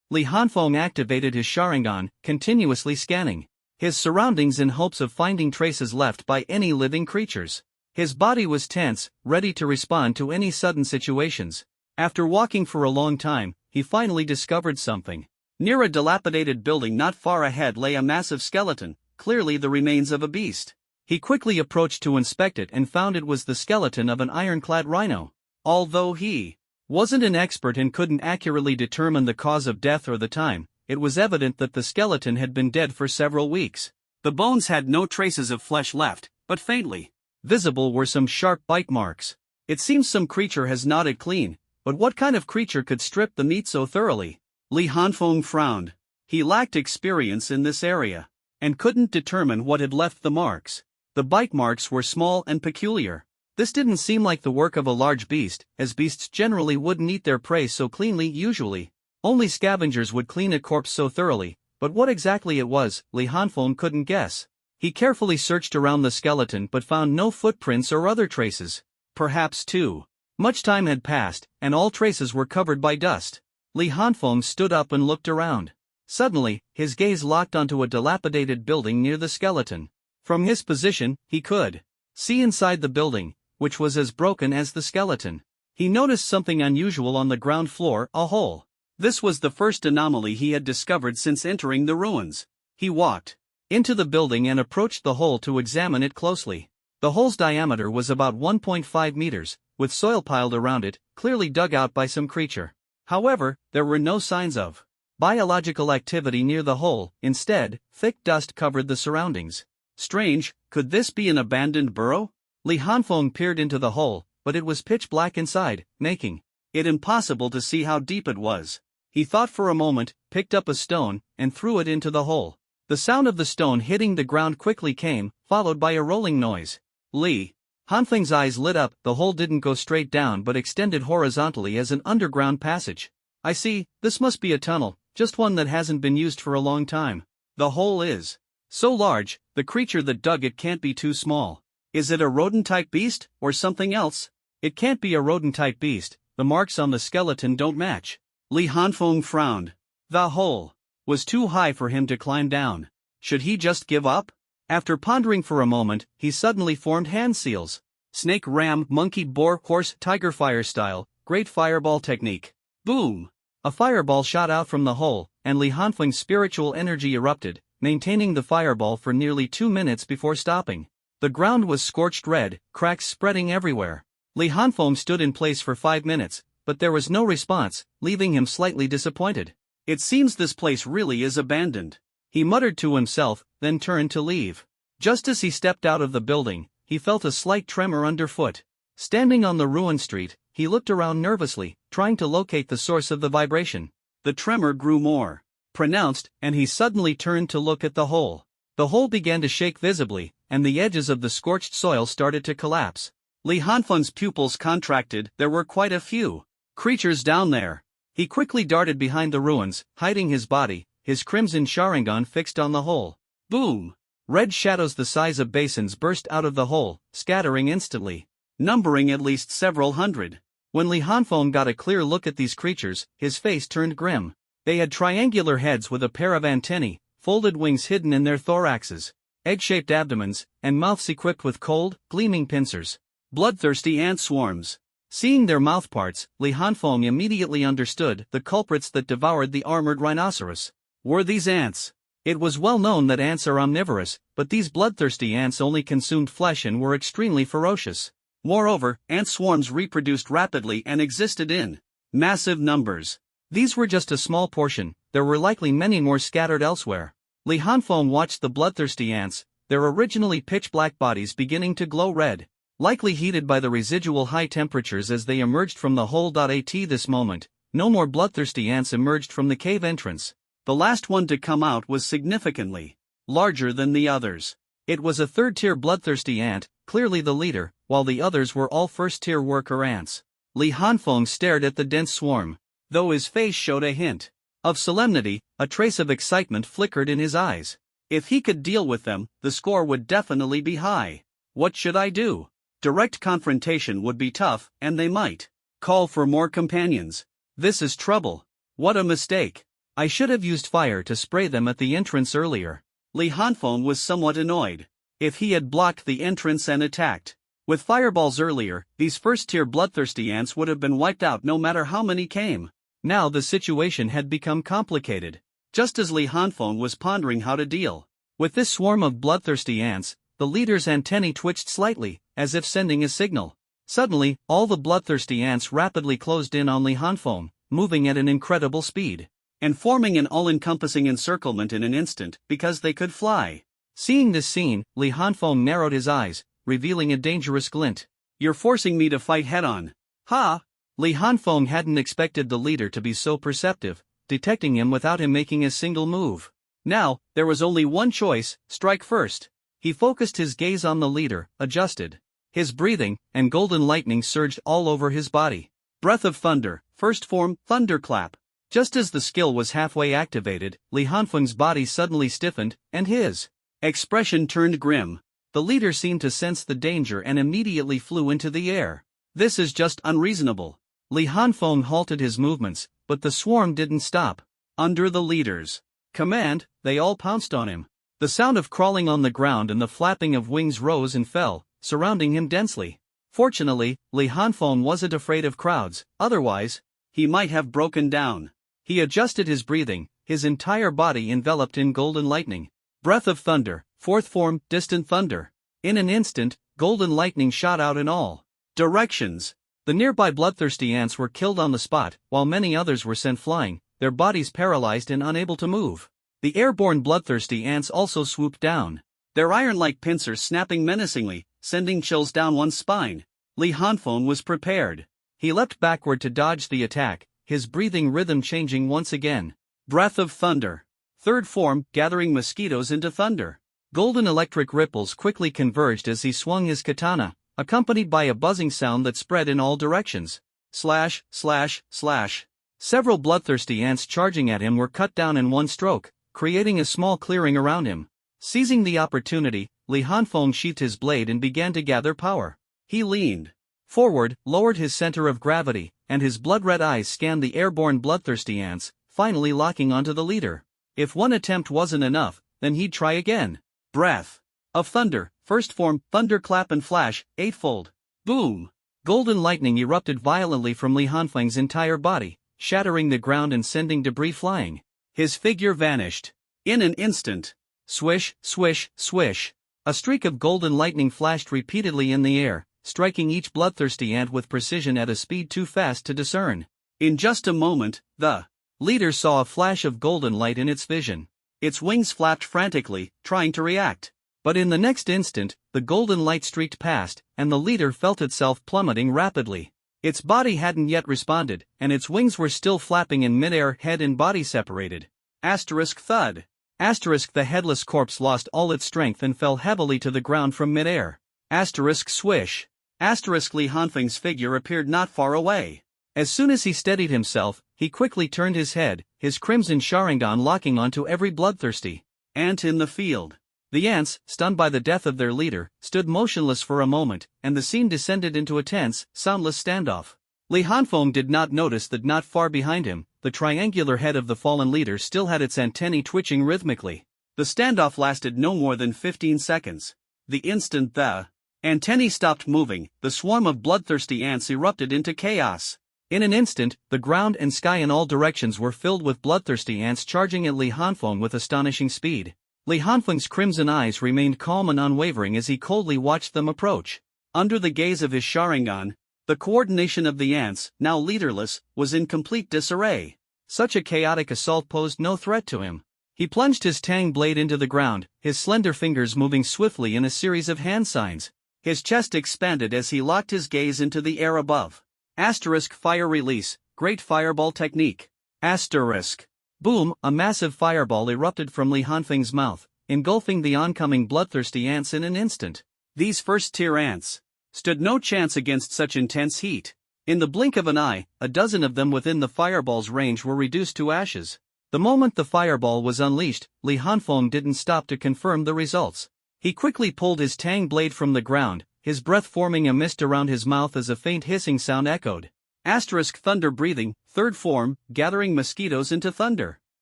Li Hanfeng activated his Sharingan, continuously scanning his surroundings in hopes of finding traces left by any living creatures. His body was tense, ready to respond to any sudden situations. After walking for a long time, he finally discovered something. Near a dilapidated building not far ahead lay a massive skeleton, clearly the remains of a beast. He quickly approached to inspect it and found it was the skeleton of an ironclad rhino. Although he wasn't an expert and couldn't accurately determine the cause of death or the time, it was evident that the skeleton had been dead for several weeks. The bones had no traces of flesh left, but faintly visible were some sharp bite marks. It seems some creature has gnawed it clean, but what kind of creature could strip the meat so thoroughly? Li Hanfeng frowned. He lacked experience in this area and couldn't determine what had left the marks. The bite marks were small and peculiar. This didn't seem like the work of a large beast, as beasts generally wouldn't eat their prey so cleanly usually. Only scavengers would clean a corpse so thoroughly, But what exactly it was, Li Hanfeng couldn't guess. He carefully searched around the skeleton but found no footprints or other traces. Perhaps too much time had passed, and all traces were covered by dust. Li Hanfeng stood up and looked around. Suddenly, his gaze locked onto a dilapidated building near the skeleton. From his position, he could see inside the building, which was as broken as the skeleton. He noticed something unusual on the ground floor, a hole. This was the first anomaly he had discovered since entering the ruins. He walked into the building and approached the hole to examine it closely. The hole's diameter was about 1.5 meters, with soil piled around it, clearly dug out by some creature. However, there were no signs of biological activity near the hole. Instead, thick dust covered the surroundings. Strange, could this be an abandoned burrow? Li Hanfeng peered into the hole, but it was pitch black inside, making it impossible to see how deep it was. He thought for a moment, picked up a stone, and threw it into the hole. The sound of the stone hitting the ground quickly came, followed by a rolling noise. Li Hanfeng's eyes lit up. The hole didn't go straight down but extended horizontally as an underground passage. I see, this must be a tunnel, just one that hasn't been used for a long time. The hole is so large, the creature that dug it can't be too small. Is it a rodent-type beast, or something else? It can't be a rodent-type beast, the marks on the skeleton don't match. Li Hanfeng frowned. The hole was too high for him to climb down. Should he just give up? After pondering for a moment, he suddenly formed hand seals. Snake, ram, monkey, boar, horse, tiger, fire style, great fireball technique. Boom! A fireball shot out from the hole, and Li Hanfeng's spiritual energy erupted, maintaining the fireball for nearly 2 minutes before stopping. The ground was scorched red, cracks spreading everywhere. Li Hanfeng stood in place for 5 minutes, but there was no response, leaving him slightly disappointed. It seems this place really is abandoned. He muttered to himself, then turned to leave. Just as he stepped out of the building, he felt a slight tremor underfoot. Standing on the ruined street, he looked around nervously, trying to locate the source of the vibration. The tremor grew more pronounced, and he suddenly turned to look at the hole. The hole began to shake visibly, and the edges of the scorched soil started to collapse. Li Hanfeng's pupils contracted. There were quite a few creatures down there. He quickly darted behind the ruins, hiding his body, his crimson Sharingan fixed on the hole. Boom! Red shadows the size of basins burst out of the hole, scattering instantly, numbering at least several hundred. When Li Hanfeng got a clear look at these creatures, his face turned grim. They had triangular heads with a pair of antennae, folded wings hidden in their thoraxes, egg-shaped abdomens, and mouths equipped with cold, gleaming pincers. Bloodthirsty ant swarms. Seeing their mouthparts, Li Hanfeng immediately understood the culprits that devoured the armored rhinoceros. Were these ants? It was well known that ants are omnivorous, but these bloodthirsty ants only consumed flesh and were extremely ferocious. Moreover, ant swarms reproduced rapidly and existed in massive numbers. These were just a small portion, there were likely many more scattered elsewhere. Li Hanfeng watched the bloodthirsty ants, their originally pitch-black bodies beginning to glow red, likely heated by the residual high temperatures as they emerged from the hole. At this moment, no more bloodthirsty ants emerged from the cave entrance. The last one to come out was significantly larger than the others. It was a third-tier bloodthirsty ant, clearly the leader, while the others were all first-tier worker ants. Li Hanfeng stared at the dense swarm. Though his face showed a hint of solemnity, a trace of excitement flickered in his eyes. If he could deal with them, the score would definitely be high. What should I do? Direct confrontation would be tough, and they might call for more companions. This is trouble. What a mistake. I should have used fire to spray them at the entrance earlier. Li Hanfeng was somewhat annoyed. If he had blocked the entrance and attacked with fireballs earlier, these first-tier bloodthirsty ants would have been wiped out no matter how many came. Now the situation had become complicated. Just as Li Hanfeng was pondering how to deal with this swarm of bloodthirsty ants, the leader's antennae twitched slightly, as if sending a signal. Suddenly, all the bloodthirsty ants rapidly closed in on Li Hanfeng, moving at an incredible speed, and forming an all-encompassing encirclement in an instant, because they could fly. Seeing this scene, Li Hanfeng narrowed his eyes, revealing a dangerous glint. You're forcing me to fight head-on. Ha! Li Hanfeng hadn't expected the leader to be so perceptive, detecting him without him making a single move. Now, there was only one choice: strike first. He focused his gaze on the leader, adjusted his breathing, and golden lightning surged all over his body. Breath of thunder, first form, thunderclap. Just as the skill was halfway activated, Li Hanfeng's body suddenly stiffened, and his expression turned grim. The leader seemed to sense the danger and immediately flew into the air. This is just unreasonable. Li Hanfeng halted his movements, but the swarm didn't stop. Under the leader's command, they all pounced on him. The sound of crawling on the ground and the flapping of wings rose and fell, surrounding him densely. Fortunately, Li Hanfeng wasn't afraid of crowds, otherwise, he might have broken down. He adjusted his breathing, his entire body enveloped in golden lightning. Breath of thunder, fourth form, distant thunder. In an instant, golden lightning shot out in all directions. The nearby bloodthirsty ants were killed on the spot, while many others were sent flying, their bodies paralyzed and unable to move. The airborne bloodthirsty ants also swooped down, their iron-like pincers snapping menacingly, sending chills down one's spine. Li Hanfeng was prepared. He leapt backward to dodge the attack, his breathing rhythm changing once again. Breath of thunder. Third form, gathering mosquitoes into thunder. Golden electric ripples quickly converged as he swung his katana, accompanied by a buzzing sound that spread in all directions. Slash, slash, slash. Several bloodthirsty ants charging at him were cut down in one stroke, creating a small clearing around him. Seizing the opportunity, Li Hanfeng sheathed his blade and began to gather power. He leaned forward, lowered his center of gravity, and his blood-red eyes scanned the airborne bloodthirsty ants, finally locking onto the leader. If one attempt wasn't enough, then he'd try again. Breath of thunder, first form, thunderclap and flash, eightfold. Boom! Golden lightning erupted violently from Li Hanfeng's entire body, shattering the ground and sending debris flying. His figure vanished. In an instant. Swish, swish, swish. A streak of golden lightning flashed repeatedly in the air, striking each bloodthirsty ant with precision at a speed too fast to discern. In just a moment, the leader saw a flash of golden light in its vision. Its wings flapped frantically, trying to react. But in the next instant, the golden light streaked past, and the leader felt itself plummeting rapidly. Its body hadn't yet responded, and its wings were still flapping in midair, head and body separated. Asterisk thud. Asterisk the headless corpse lost all its strength and fell heavily to the ground from midair. Asterisk swish. Asterisk Li Hanfeng's figure appeared not far away. As soon as he steadied himself, he quickly turned his head, his crimson Sharingan locking onto every bloodthirsty ant in the field. The ants, stunned by the death of their leader, stood motionless for a moment, and the scene descended into a tense, soundless standoff. Li Hanfeng did not notice that not far behind him, the triangular head of the fallen leader still had its antennae twitching rhythmically. The standoff lasted no more than 15 seconds. The instant the antennae stopped moving, the swarm of bloodthirsty ants erupted into chaos. In an instant, the ground and sky in all directions were filled with bloodthirsty ants charging at Li Hanfeng with astonishing speed. Li Hanfeng's crimson eyes remained calm and unwavering as he coldly watched them approach. Under the gaze of his Sharingan, the coordination of the ants, now leaderless, was in complete disarray. Such a chaotic assault posed no threat to him. He plunged his tang blade into the ground, his slender fingers moving swiftly in a series of hand signs. His chest expanded as he locked his gaze into the air above. Asterisk fire release, great fireball technique. Asterisk. Boom, a massive fireball erupted from Li Hanfeng's mouth, engulfing the oncoming bloodthirsty ants in an instant. These first-tier ants stood no chance against such intense heat. In the blink of an eye, a dozen of them within the fireball's range were reduced to ashes. The moment the fireball was unleashed, Li Hanfeng didn't stop to confirm the results. He quickly pulled his tang blade from the ground, his breath forming a mist around his mouth as a faint hissing sound echoed. Asterisk thunder breathing, third form, gathering mosquitoes into thunder.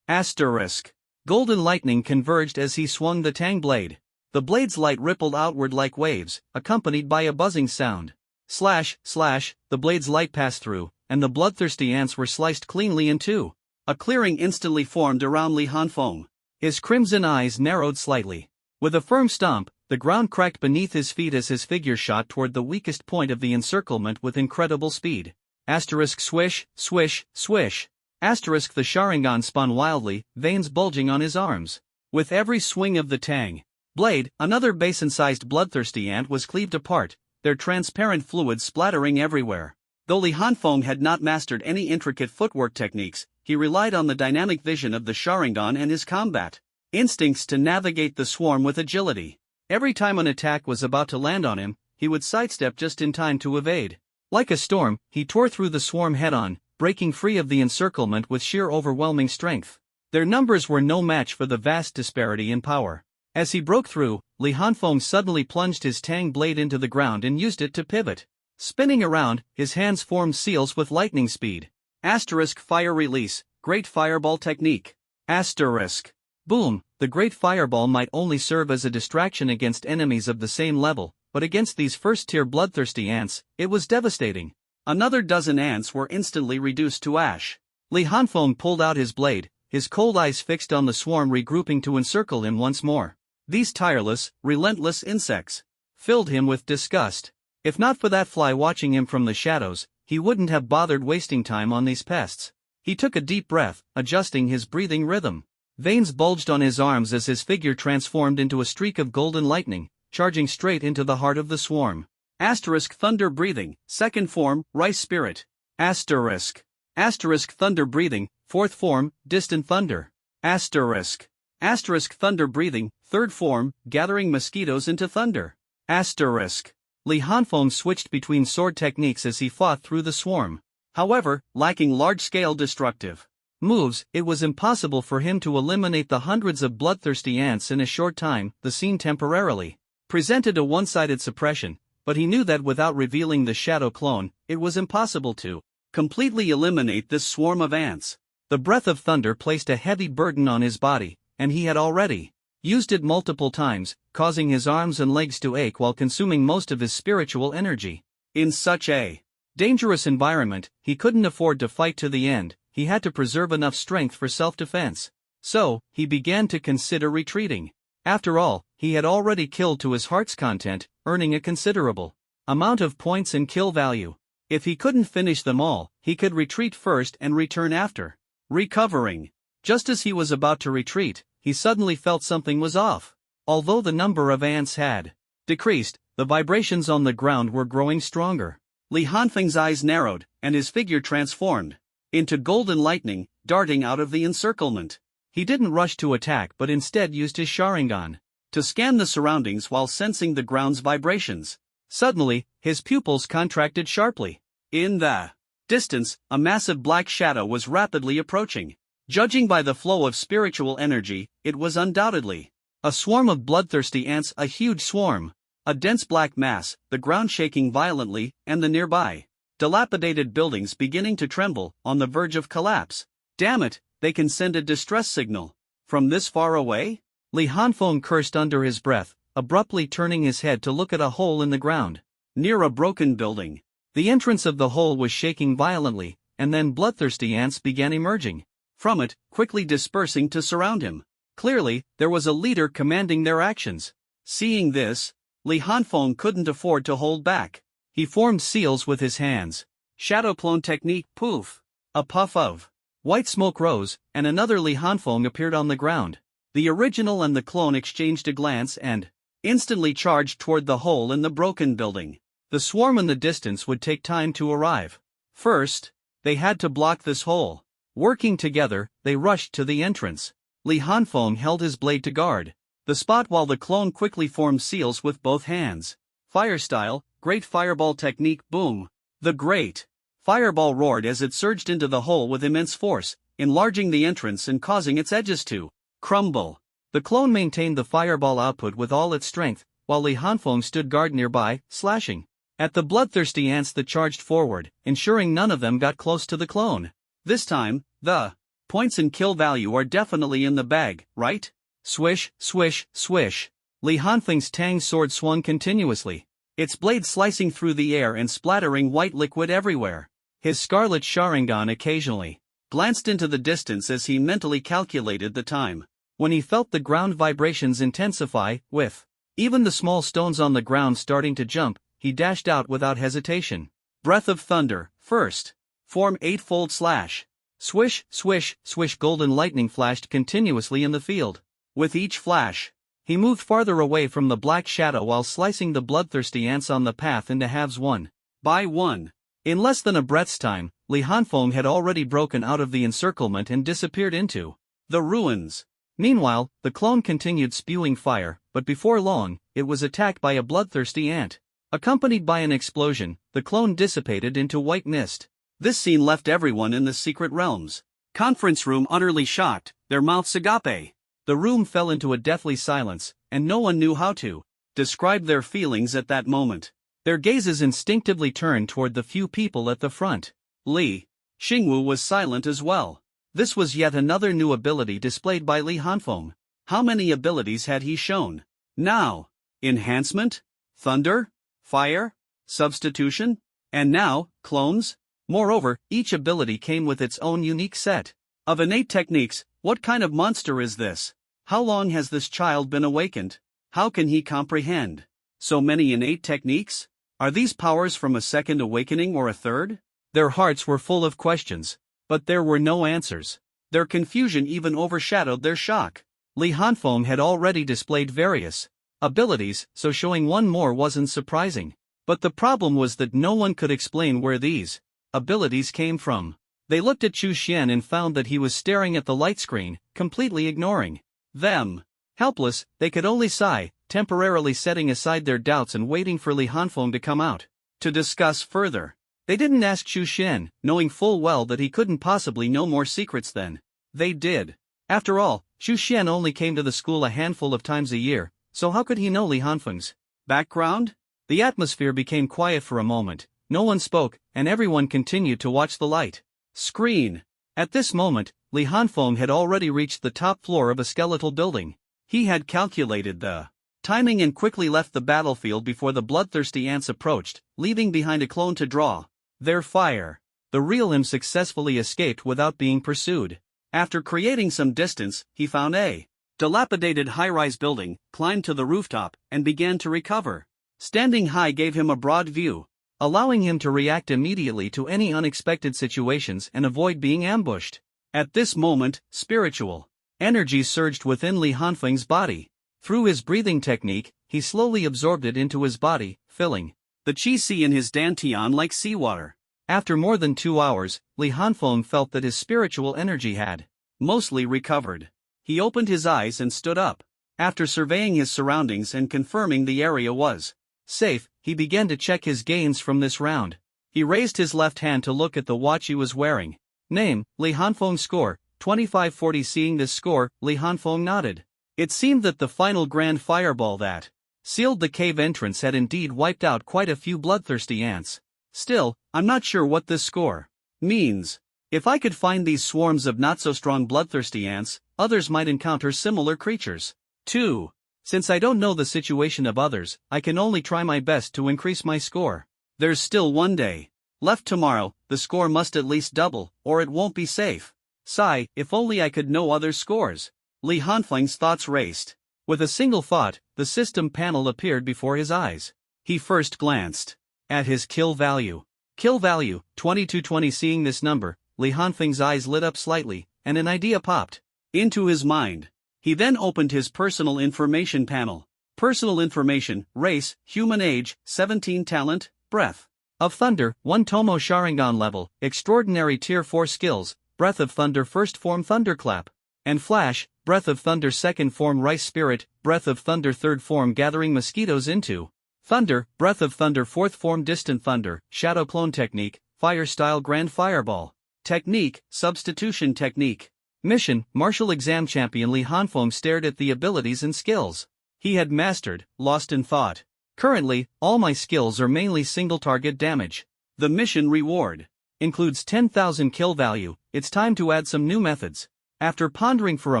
Asterisk. Golden lightning converged as he swung the tang blade. The blade's light rippled outward like waves, accompanied by a buzzing sound. Slash, slash, the blade's light passed through, and the bloodthirsty ants were sliced cleanly in two. A clearing instantly formed around Li Hanfeng. His crimson eyes narrowed slightly. With a firm stomp, the ground cracked beneath his feet as his figure shot toward the weakest point of the encirclement with incredible speed. Asterisk swish, swish, swish. Asterisk the Sharingan spun wildly, veins bulging on his arms. With every swing of the tang blade, another basin-sized bloodthirsty ant was cleaved apart, their transparent fluid splattering everywhere. Though Li Hanfeng had not mastered any intricate footwork techniques, he relied on the dynamic vision of the Sharingan and his combat instincts to navigate the swarm with agility. Every time an attack was about to land on him, he would sidestep just in time to evade. Like a storm, he tore through the swarm head-on, breaking free of the encirclement with sheer overwhelming strength. Their numbers were no match for the vast disparity in power. As he broke through, Li Hanfeng suddenly plunged his tang blade into the ground and used it to pivot. Spinning around, his hands formed seals with lightning speed. Asterisk fire release, Great Fireball Technique. Asterisk. Boom, the Great Fireball might only serve as a distraction against enemies of the same level, but against these first-tier bloodthirsty ants, it was devastating. Another dozen ants were instantly reduced to ash. Li Hanfeng pulled out his blade, his cold eyes fixed on the swarm regrouping to encircle him once more. These tireless, relentless insects filled him with disgust. If not for that fly watching him from the shadows, he wouldn't have bothered wasting time on these pests. He took a deep breath, adjusting his breathing rhythm. Veins bulged on his arms as his figure transformed into a streak of golden lightning, charging straight into the heart of the swarm. Asterisk thunder breathing, second form, rice spirit. Asterisk. Asterisk thunder breathing, fourth form, distant thunder. Asterisk. Asterisk thunder breathing, third form, gathering mosquitoes into thunder. Asterisk. Li Hanfeng switched between sword techniques as he fought through the swarm. However, lacking large-scale destructive moves, it was impossible for him to eliminate the hundreds of bloodthirsty ants in a short time. The scene temporarily presented a one-sided suppression, but he knew that without revealing the shadow clone, it was impossible to completely eliminate this swarm of ants. The breath of thunder placed a heavy burden on his body, and he had already used it multiple times, causing his arms and legs to ache while consuming most of his spiritual energy. In such a dangerous environment, he couldn't afford to fight to the end. He had to preserve enough strength for self-defense. So, he began to consider retreating. After all, he had already killed to his heart's content, earning a considerable amount of points and kill value. If he couldn't finish them all, he could retreat first and return after. Recovering. Just as he was about to retreat, he suddenly felt something was off. Although the number of ants had decreased, the vibrations on the ground were growing stronger. Li Hanfeng's eyes narrowed, and his figure transformed into golden lightning, darting out of the encirclement. He didn't rush to attack but instead used his Sharingan to scan the surroundings while sensing the ground's vibrations. Suddenly, his pupils contracted sharply. In the distance, a massive black shadow was rapidly approaching. Judging by the flow of spiritual energy, it was undoubtedly a swarm of bloodthirsty ants, a huge swarm. A dense black mass, the ground shaking violently, and the nearby dilapidated buildings beginning to tremble, on the verge of collapse. Damn it, they can send a distress signal from this far away? Li Hanfeng cursed under his breath, abruptly turning his head to look at a hole in the ground near a broken building. The entrance of the hole was shaking violently, and then bloodthirsty ants began emerging from it, quickly dispersing to surround him. Clearly, there was a leader commanding their actions. Seeing this, Li Hanfeng couldn't afford to hold back. He formed seals with his hands. Shadow clone technique, poof. A puff of white smoke rose, and another Li Hanfeng appeared on the ground. The original and the clone exchanged a glance and instantly charged toward the hole in the broken building. The swarm in the distance would take time to arrive. First, they had to block this hole. Working together, they rushed to the entrance. Li Hanfeng held his blade to guard the spot while the clone quickly formed seals with both hands. Fire style, Great Fireball Technique, boom. The Great Fireball roared as it surged into the hole with immense force, enlarging the entrance and causing its edges to crumble. The clone maintained the fireball output with all its strength, while Li Hanfeng stood guard nearby, slashing at the bloodthirsty ants that charged forward, ensuring none of them got close to the clone. This time, the points and kill value are definitely in the bag, right? Swish, swish, swish. Li Hanfeng's tang sword swung continuously, its blade slicing through the air and splattering white liquid everywhere. His scarlet Sharingan occasionally glanced into the distance as he mentally calculated the time. When he felt the ground vibrations intensify, with even the small stones on the ground starting to jump, he dashed out without hesitation. Breath of Thunder, first. Form eightfold slash. Swish, swish, swish. Golden lightning flashed continuously in the field. With each flash, he moved farther away from the black shadow while slicing the bloodthirsty ants on the path into halves one by one. In less than a breath's time, Li Hanfeng had already broken out of the encirclement and disappeared into the ruins. Meanwhile, the clone continued spewing fire, but before long, it was attacked by a bloodthirsty ant. Accompanied by an explosion, the clone dissipated into white mist. This scene left everyone in the secret realms conference room utterly shocked, their mouths agape. The room fell into a deathly silence, and no one knew how to describe their feelings at that moment. Their gazes instinctively turned toward the few people at the front. Li Xingwu was silent as well. This was yet another new ability displayed by Li Hanfeng. How many abilities had he shown? Now, enhancement, thunder, fire, substitution, and now, clones? Moreover, each ability came with its own unique set of innate techniques. What kind of monster is this? How long has this child been awakened? How can he comprehend so many innate techniques? Are these powers from a second awakening or a third? Their hearts were full of questions, but there were no answers. Their confusion even overshadowed their shock. Li Hanfeng had already displayed various abilities, so showing one more wasn't surprising. But the problem was that no one could explain where these abilities came from. They looked at Chu Xian and found that he was staring at the light screen, completely ignoring them. Helpless, they could only sigh, temporarily setting aside their doubts and waiting for Li Hanfeng to come out to discuss further. They didn't ask Chu Xian, knowing full well that he couldn't possibly know more secrets than they did. After all, Chu Xian only came to the school a handful of times a year, so how could he know Li Hanfeng's background? The atmosphere became quiet for a moment, no one spoke, and everyone continued to watch the light screen. At this moment, Li Hanfeng had already reached the top floor of a skeletal building. He had calculated the timing and quickly left the battlefield before the bloodthirsty ants approached, leaving behind a clone to draw their fire. The real him successfully escaped without being pursued. After creating some distance, he found a dilapidated high-rise building, climbed to the rooftop, and began to recover. Standing high gave him a broad view, allowing him to react immediately to any unexpected situations and avoid being ambushed. At this moment, spiritual energy surged within Li Hanfeng's body. Through his breathing technique, he slowly absorbed it into his body, filling the qi sea in his dantian like seawater. After more than 2 hours, Li Hanfeng felt that his spiritual energy had mostly recovered. He opened his eyes and stood up. After surveying his surroundings and confirming the area was safe, he began to check his gains from this round. He raised his left hand to look at the watch he was wearing. Name, Li Hanfeng. Score, 2540. Seeing this score, Li Hanfeng nodded. It seemed that the final grand fireball that sealed the cave entrance had indeed wiped out quite a few bloodthirsty ants. Still, I'm not sure what this score means. If I could find these swarms of not-so-strong bloodthirsty ants, others might encounter similar creatures, too. Since I don't know the situation of others, I can only try my best to increase my score. There's still one day left. Tomorrow, the score must at least double, or it won't be safe. Sigh, if only I could know others' scores. Li Hanfeng's thoughts raced. With a single thought, the system panel appeared before his eyes. He first glanced at his kill value. Kill value, 2220. Seeing this number, Li Hanfeng's eyes lit up slightly, and an idea popped into his mind. He then opened his personal information panel. Personal information, race, human age, 17 talent, breath of thunder, 1 Tomo Sharingan level, extraordinary tier 4 skills, breath of thunder first form thunderclap, and flash, breath of thunder second form rice spirit, breath of thunder third form gathering mosquitoes into thunder, breath of thunder fourth form distant thunder, shadow clone technique, fire style grand fireball, technique, substitution technique. Mission, martial exam champion. Li Hanfeng stared at the abilities and skills he had mastered, lost in thought. Currently, all my skills are mainly single target damage. The mission reward includes 10,000 kill value. It's time to add some new methods. After pondering for a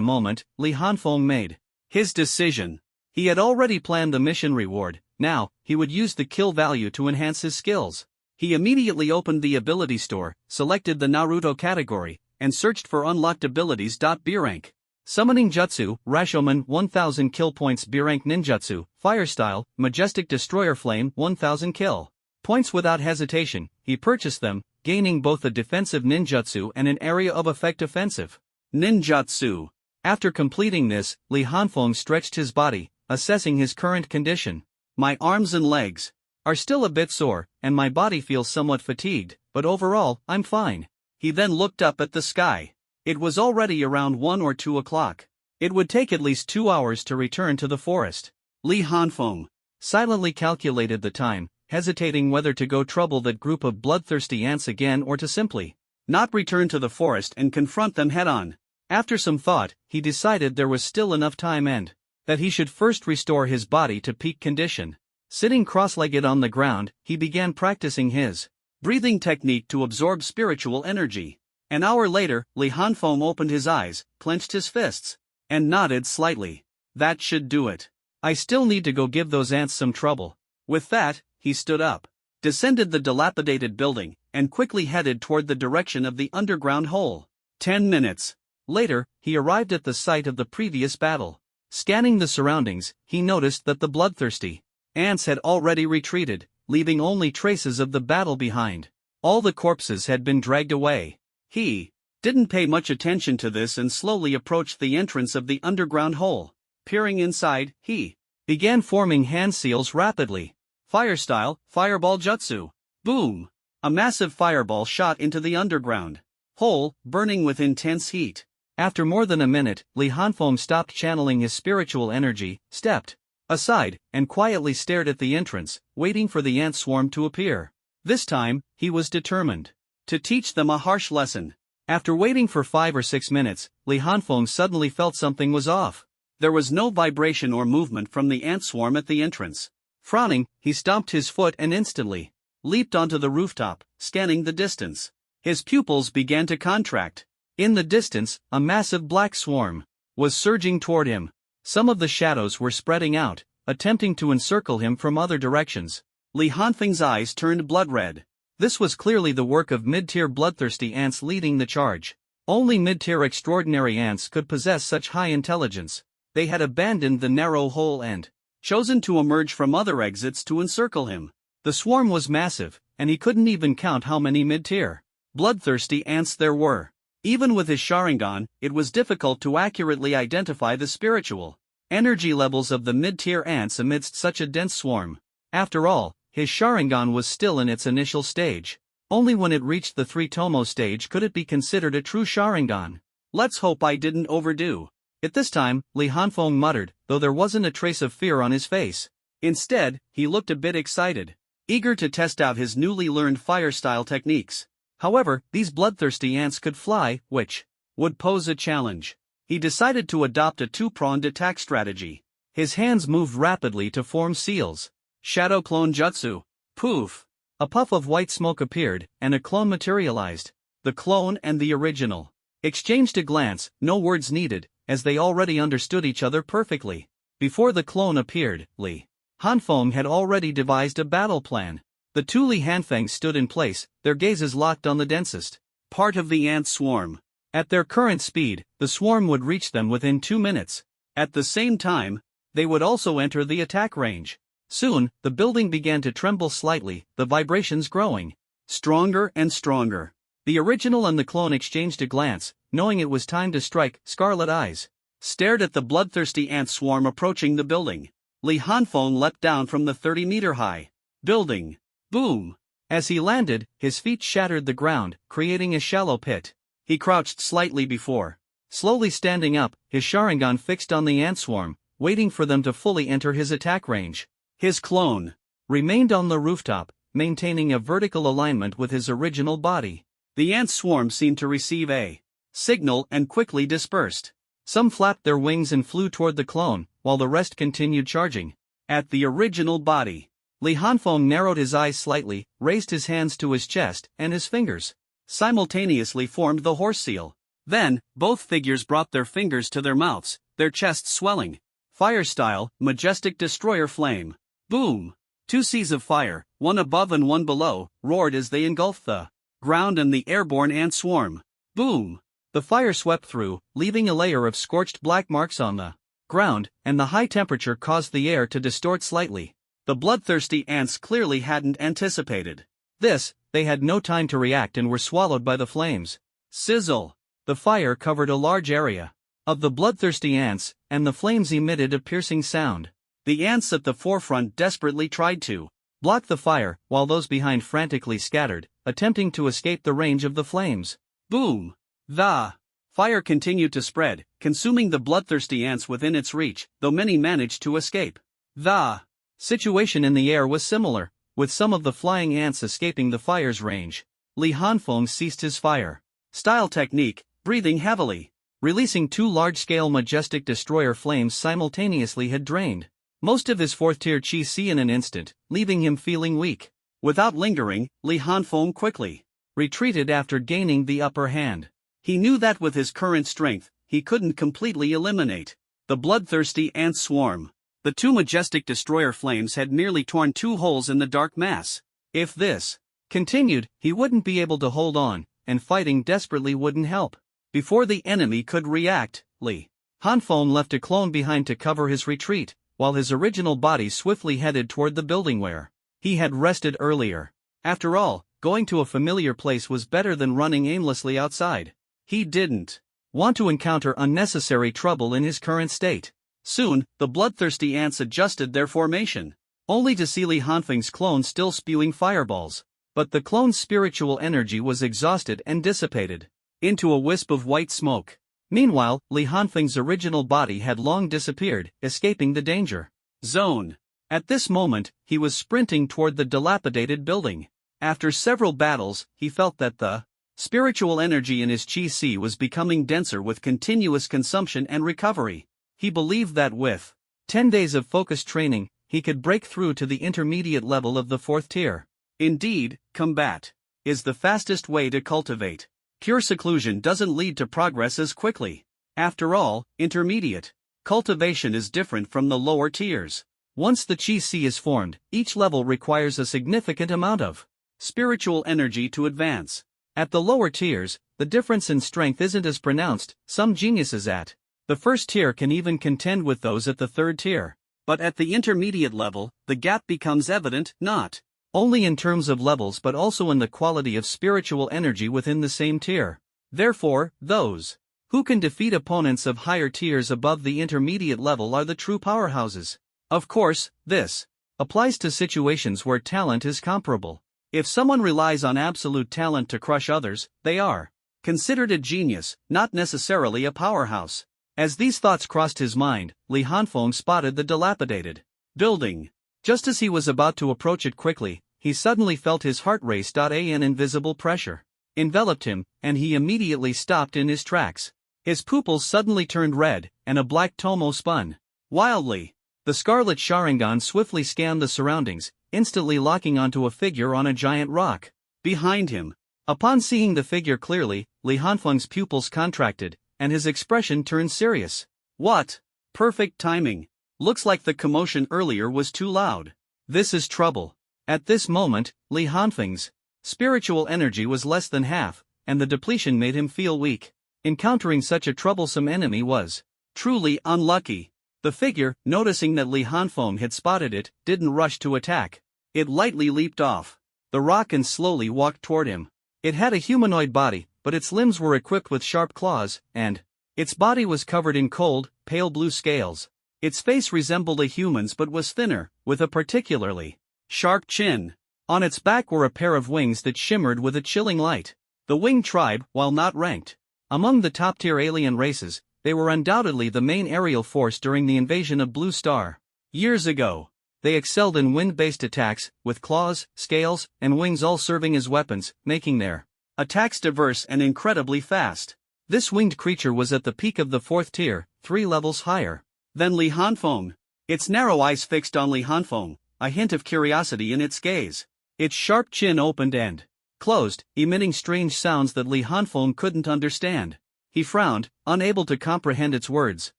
moment, Li Hanfeng made his decision. He had already planned the mission reward. Now, he would use the kill value to enhance his skills. He immediately opened the ability store, selected the Naruto category, and searched for unlocked abilities. B rank. Summoning Jutsu, Rashomon 1000 kill points. B rank. Ninjutsu, Fire Style, Majestic Destroyer Flame 1000 kill points. Without hesitation, he purchased them, gaining both a defensive ninjutsu and an area of effect offensive ninjutsu. After completing this, Li Hanfeng stretched his body, assessing his current condition. My arms and legs are still a bit sore, and my body feels somewhat fatigued, but overall, I'm fine. He then looked up at the sky. It was already around 1 or 2 o'clock. It would take at least 2 hours to return to the forest. Li Hanfeng silently calculated the time, hesitating whether to go trouble that group of bloodthirsty ants again or to simply not return to the forest and confront them head-on. After some thought, he decided there was still enough time and that he should first restore his body to peak condition. Sitting cross-legged on the ground, he began practicing his breathing technique to absorb spiritual energy. An hour later, Li Hanfeng opened his eyes, clenched his fists, and nodded slightly. That should do it. I still need to go give those ants some trouble. With that, he stood up, descended the dilapidated building, and quickly headed toward the direction of the underground hole. 10 minutes later, he arrived at the site of the previous battle. Scanning the surroundings, he noticed that the bloodthirsty ants had already retreated, leaving only traces of the battle behind. All the corpses had been dragged away. He didn't pay much attention to this and slowly approached the entrance of the underground hole. Peering inside, he began forming hand seals rapidly. Fire style, fireball jutsu. Boom! A massive fireball shot into the underground hole, burning with intense heat. After more than a minute, Li Hanfeng stopped channeling his spiritual energy, stepped aside, and quietly stared at the entrance, waiting for the ant swarm to appear. This time, he was determined to teach them a harsh lesson. After waiting for 5 or 6 minutes, Li Hanfeng suddenly felt something was off. There was no vibration or movement from the ant swarm at the entrance. Frowning, he stomped his foot and instantly leaped onto the rooftop, scanning the distance. His pupils began to contract. In the distance, a massive black swarm was surging toward him. Some of the shadows were spreading out, attempting to encircle him from other directions. Li Hanfeng's eyes turned blood red. This was clearly the work of mid-tier bloodthirsty ants leading the charge. Only mid-tier extraordinary ants could possess such high intelligence. They had abandoned the narrow hole and chosen to emerge from other exits to encircle him. The swarm was massive, and he couldn't even count how many mid-tier bloodthirsty ants there were. Even with his Sharingan, it was difficult to accurately identify the spiritual energy levels of the mid-tier ants amidst such a dense swarm. After all, his Sharingan was still in its initial stage. Only when it reached the 3-tomo stage could it be considered a true Sharingan. Let's hope I didn't overdo it this time, Li Hanfeng muttered, though there wasn't a trace of fear on his face. Instead, he looked a bit excited, eager to test out his newly learned fire-style techniques. However, these bloodthirsty ants could fly, which would pose a challenge. He decided to adopt a two-pronged attack strategy. His hands moved rapidly to form seals. Shadow clone jutsu. Poof! A puff of white smoke appeared, and a clone materialized. The clone and the original exchanged a glance, no words needed, as they already understood each other perfectly. Before the clone appeared, Li Hanfeng had already devised a battle plan. The two Li Hanfengs stood in place, their gazes locked on the densest part of the ant swarm. At their current speed, the swarm would reach them within 2 minutes. At the same time, they would also enter the attack range. Soon, the building began to tremble slightly, the vibrations growing stronger and stronger. The original and the clone exchanged a glance, knowing it was time to strike. Scarlet eyes stared at the bloodthirsty ant swarm approaching the building. Li Hanfeng leapt down from the 30-meter-high building. Boom! As he landed, his feet shattered the ground, creating a shallow pit. He crouched slightly before slowly standing up, his Sharingan fixed on the ant swarm, waiting for them to fully enter his attack range. His clone remained on the rooftop, maintaining a vertical alignment with his original body. The ant swarm seemed to receive a signal and quickly dispersed. Some flapped their wings and flew toward the clone, while the rest continued charging at the original body. Li Hanfeng narrowed his eyes slightly, raised his hands to his chest, and his fingers simultaneously formed the horse seal. Then, both figures brought their fingers to their mouths, their chests swelling. Fire style, majestic destroyer flame. Boom! 2 seas of fire, one above and one below, roared as they engulfed the ground and the airborne ant swarm. Boom! The fire swept through, leaving a layer of scorched black marks on the ground, and the high temperature caused the air to distort slightly. The bloodthirsty ants clearly hadn't anticipated this. They had no time to react and were swallowed by the flames. Sizzle! The fire covered a large area of the bloodthirsty ants, and the flames emitted a piercing sound. The ants at the forefront desperately tried to block the fire, while those behind frantically scattered, attempting to escape the range of the flames. Boom! The fire continued to spread, consuming the bloodthirsty ants within its reach, though many managed to escape. The situation in the air was similar. with some of the flying ants escaping the fire's range. Li Hanfeng ceased his fire. Style technique, breathing heavily. Releasing two large-scale majestic destroyer flames simultaneously had drained most of his fourth-tier qi in an instant, leaving him feeling weak. Without lingering, Li Hanfeng quickly retreated after gaining the upper hand. He knew that with his current strength, he couldn't completely eliminate the bloodthirsty ant swarm. The two majestic destroyer flames had nearly torn two holes in the dark mass. If this continued, he wouldn't be able to hold on, and fighting desperately wouldn't help. Before the enemy could react, Li Hanfeng left a clone behind to cover his retreat, while his original body swiftly headed toward the building where he had rested earlier. After all, going to a familiar place was better than running aimlessly outside. He didn't want to encounter unnecessary trouble in his current state. Soon, the bloodthirsty ants adjusted their formation, only to see Li Hanfeng's clone still spewing fireballs. But the clone's spiritual energy was exhausted and dissipated into a wisp of white smoke. Meanwhile, Li Hanfeng's original body had long disappeared, escaping the danger zone. At this moment, he was sprinting toward the dilapidated building. After several battles, he felt that the spiritual energy in his qi was becoming denser with continuous consumption and recovery. He believed that with 10 days of focused training, he could break through to the intermediate level of the fourth tier. Indeed, combat is the fastest way to cultivate pure seclusion doesn't lead to progress as quickly. After all, intermediate cultivation is different from the lower tiers. Once the qi is formed, each level requires a significant amount of spiritual energy to advance. At the lower tiers, the difference in strength isn't as pronounced. Some geniuses at the first tier can even contend with those at the third tier. But at the intermediate level, the gap becomes evident, not only in terms of levels but also in the quality of spiritual energy within the same tier. Therefore, those who can defeat opponents of higher tiers above the intermediate level are the true powerhouses. Of course, this applies to situations where talent is comparable. If someone relies on absolute talent to crush others, they are considered a genius, not necessarily a powerhouse. As these thoughts crossed his mind, Li Hanfeng spotted the dilapidated building. Just as he was about to approach it quickly, he suddenly felt his heart race. An invisible pressure enveloped him, and he immediately stopped in his tracks. His pupils suddenly turned red, and a black tomo spun wildly. The scarlet Sharingan swiftly scanned the surroundings, instantly locking onto a figure on a giant rock behind him. Upon seeing the figure clearly, Li Hanfeng's pupils contracted, and his expression turned serious. What? Perfect timing. Looks like the commotion earlier was too loud. This is trouble. At this moment, Li Hanfeng's spiritual energy was less than half, and the depletion made him feel weak. Encountering such a troublesome enemy was truly unlucky. The figure, noticing that Li Hanfeng had spotted it, didn't rush to attack. It lightly leaped off the rock and slowly walked toward him. It had a humanoid body, but its limbs were equipped with sharp claws, and its body was covered in cold, pale blue scales. Its face resembled a human's but was thinner, with a particularly sharp chin. On its back were a pair of wings that shimmered with a chilling light. The winged tribe, while not ranked among the top-tier alien races, they were undoubtedly the main aerial force during the invasion of Blue Star years ago. They excelled in wind-based attacks, with claws, scales, and wings all serving as weapons, making their attacks diverse and incredibly fast. This winged creature was at the peak of the fourth tier, 3 levels higher than Li Hanfeng. Its narrow eyes fixed on Li Hanfeng, a hint of curiosity in its gaze. Its sharp chin opened and closed, emitting strange sounds that Li Hanfeng couldn't understand. He frowned, unable to comprehend its words,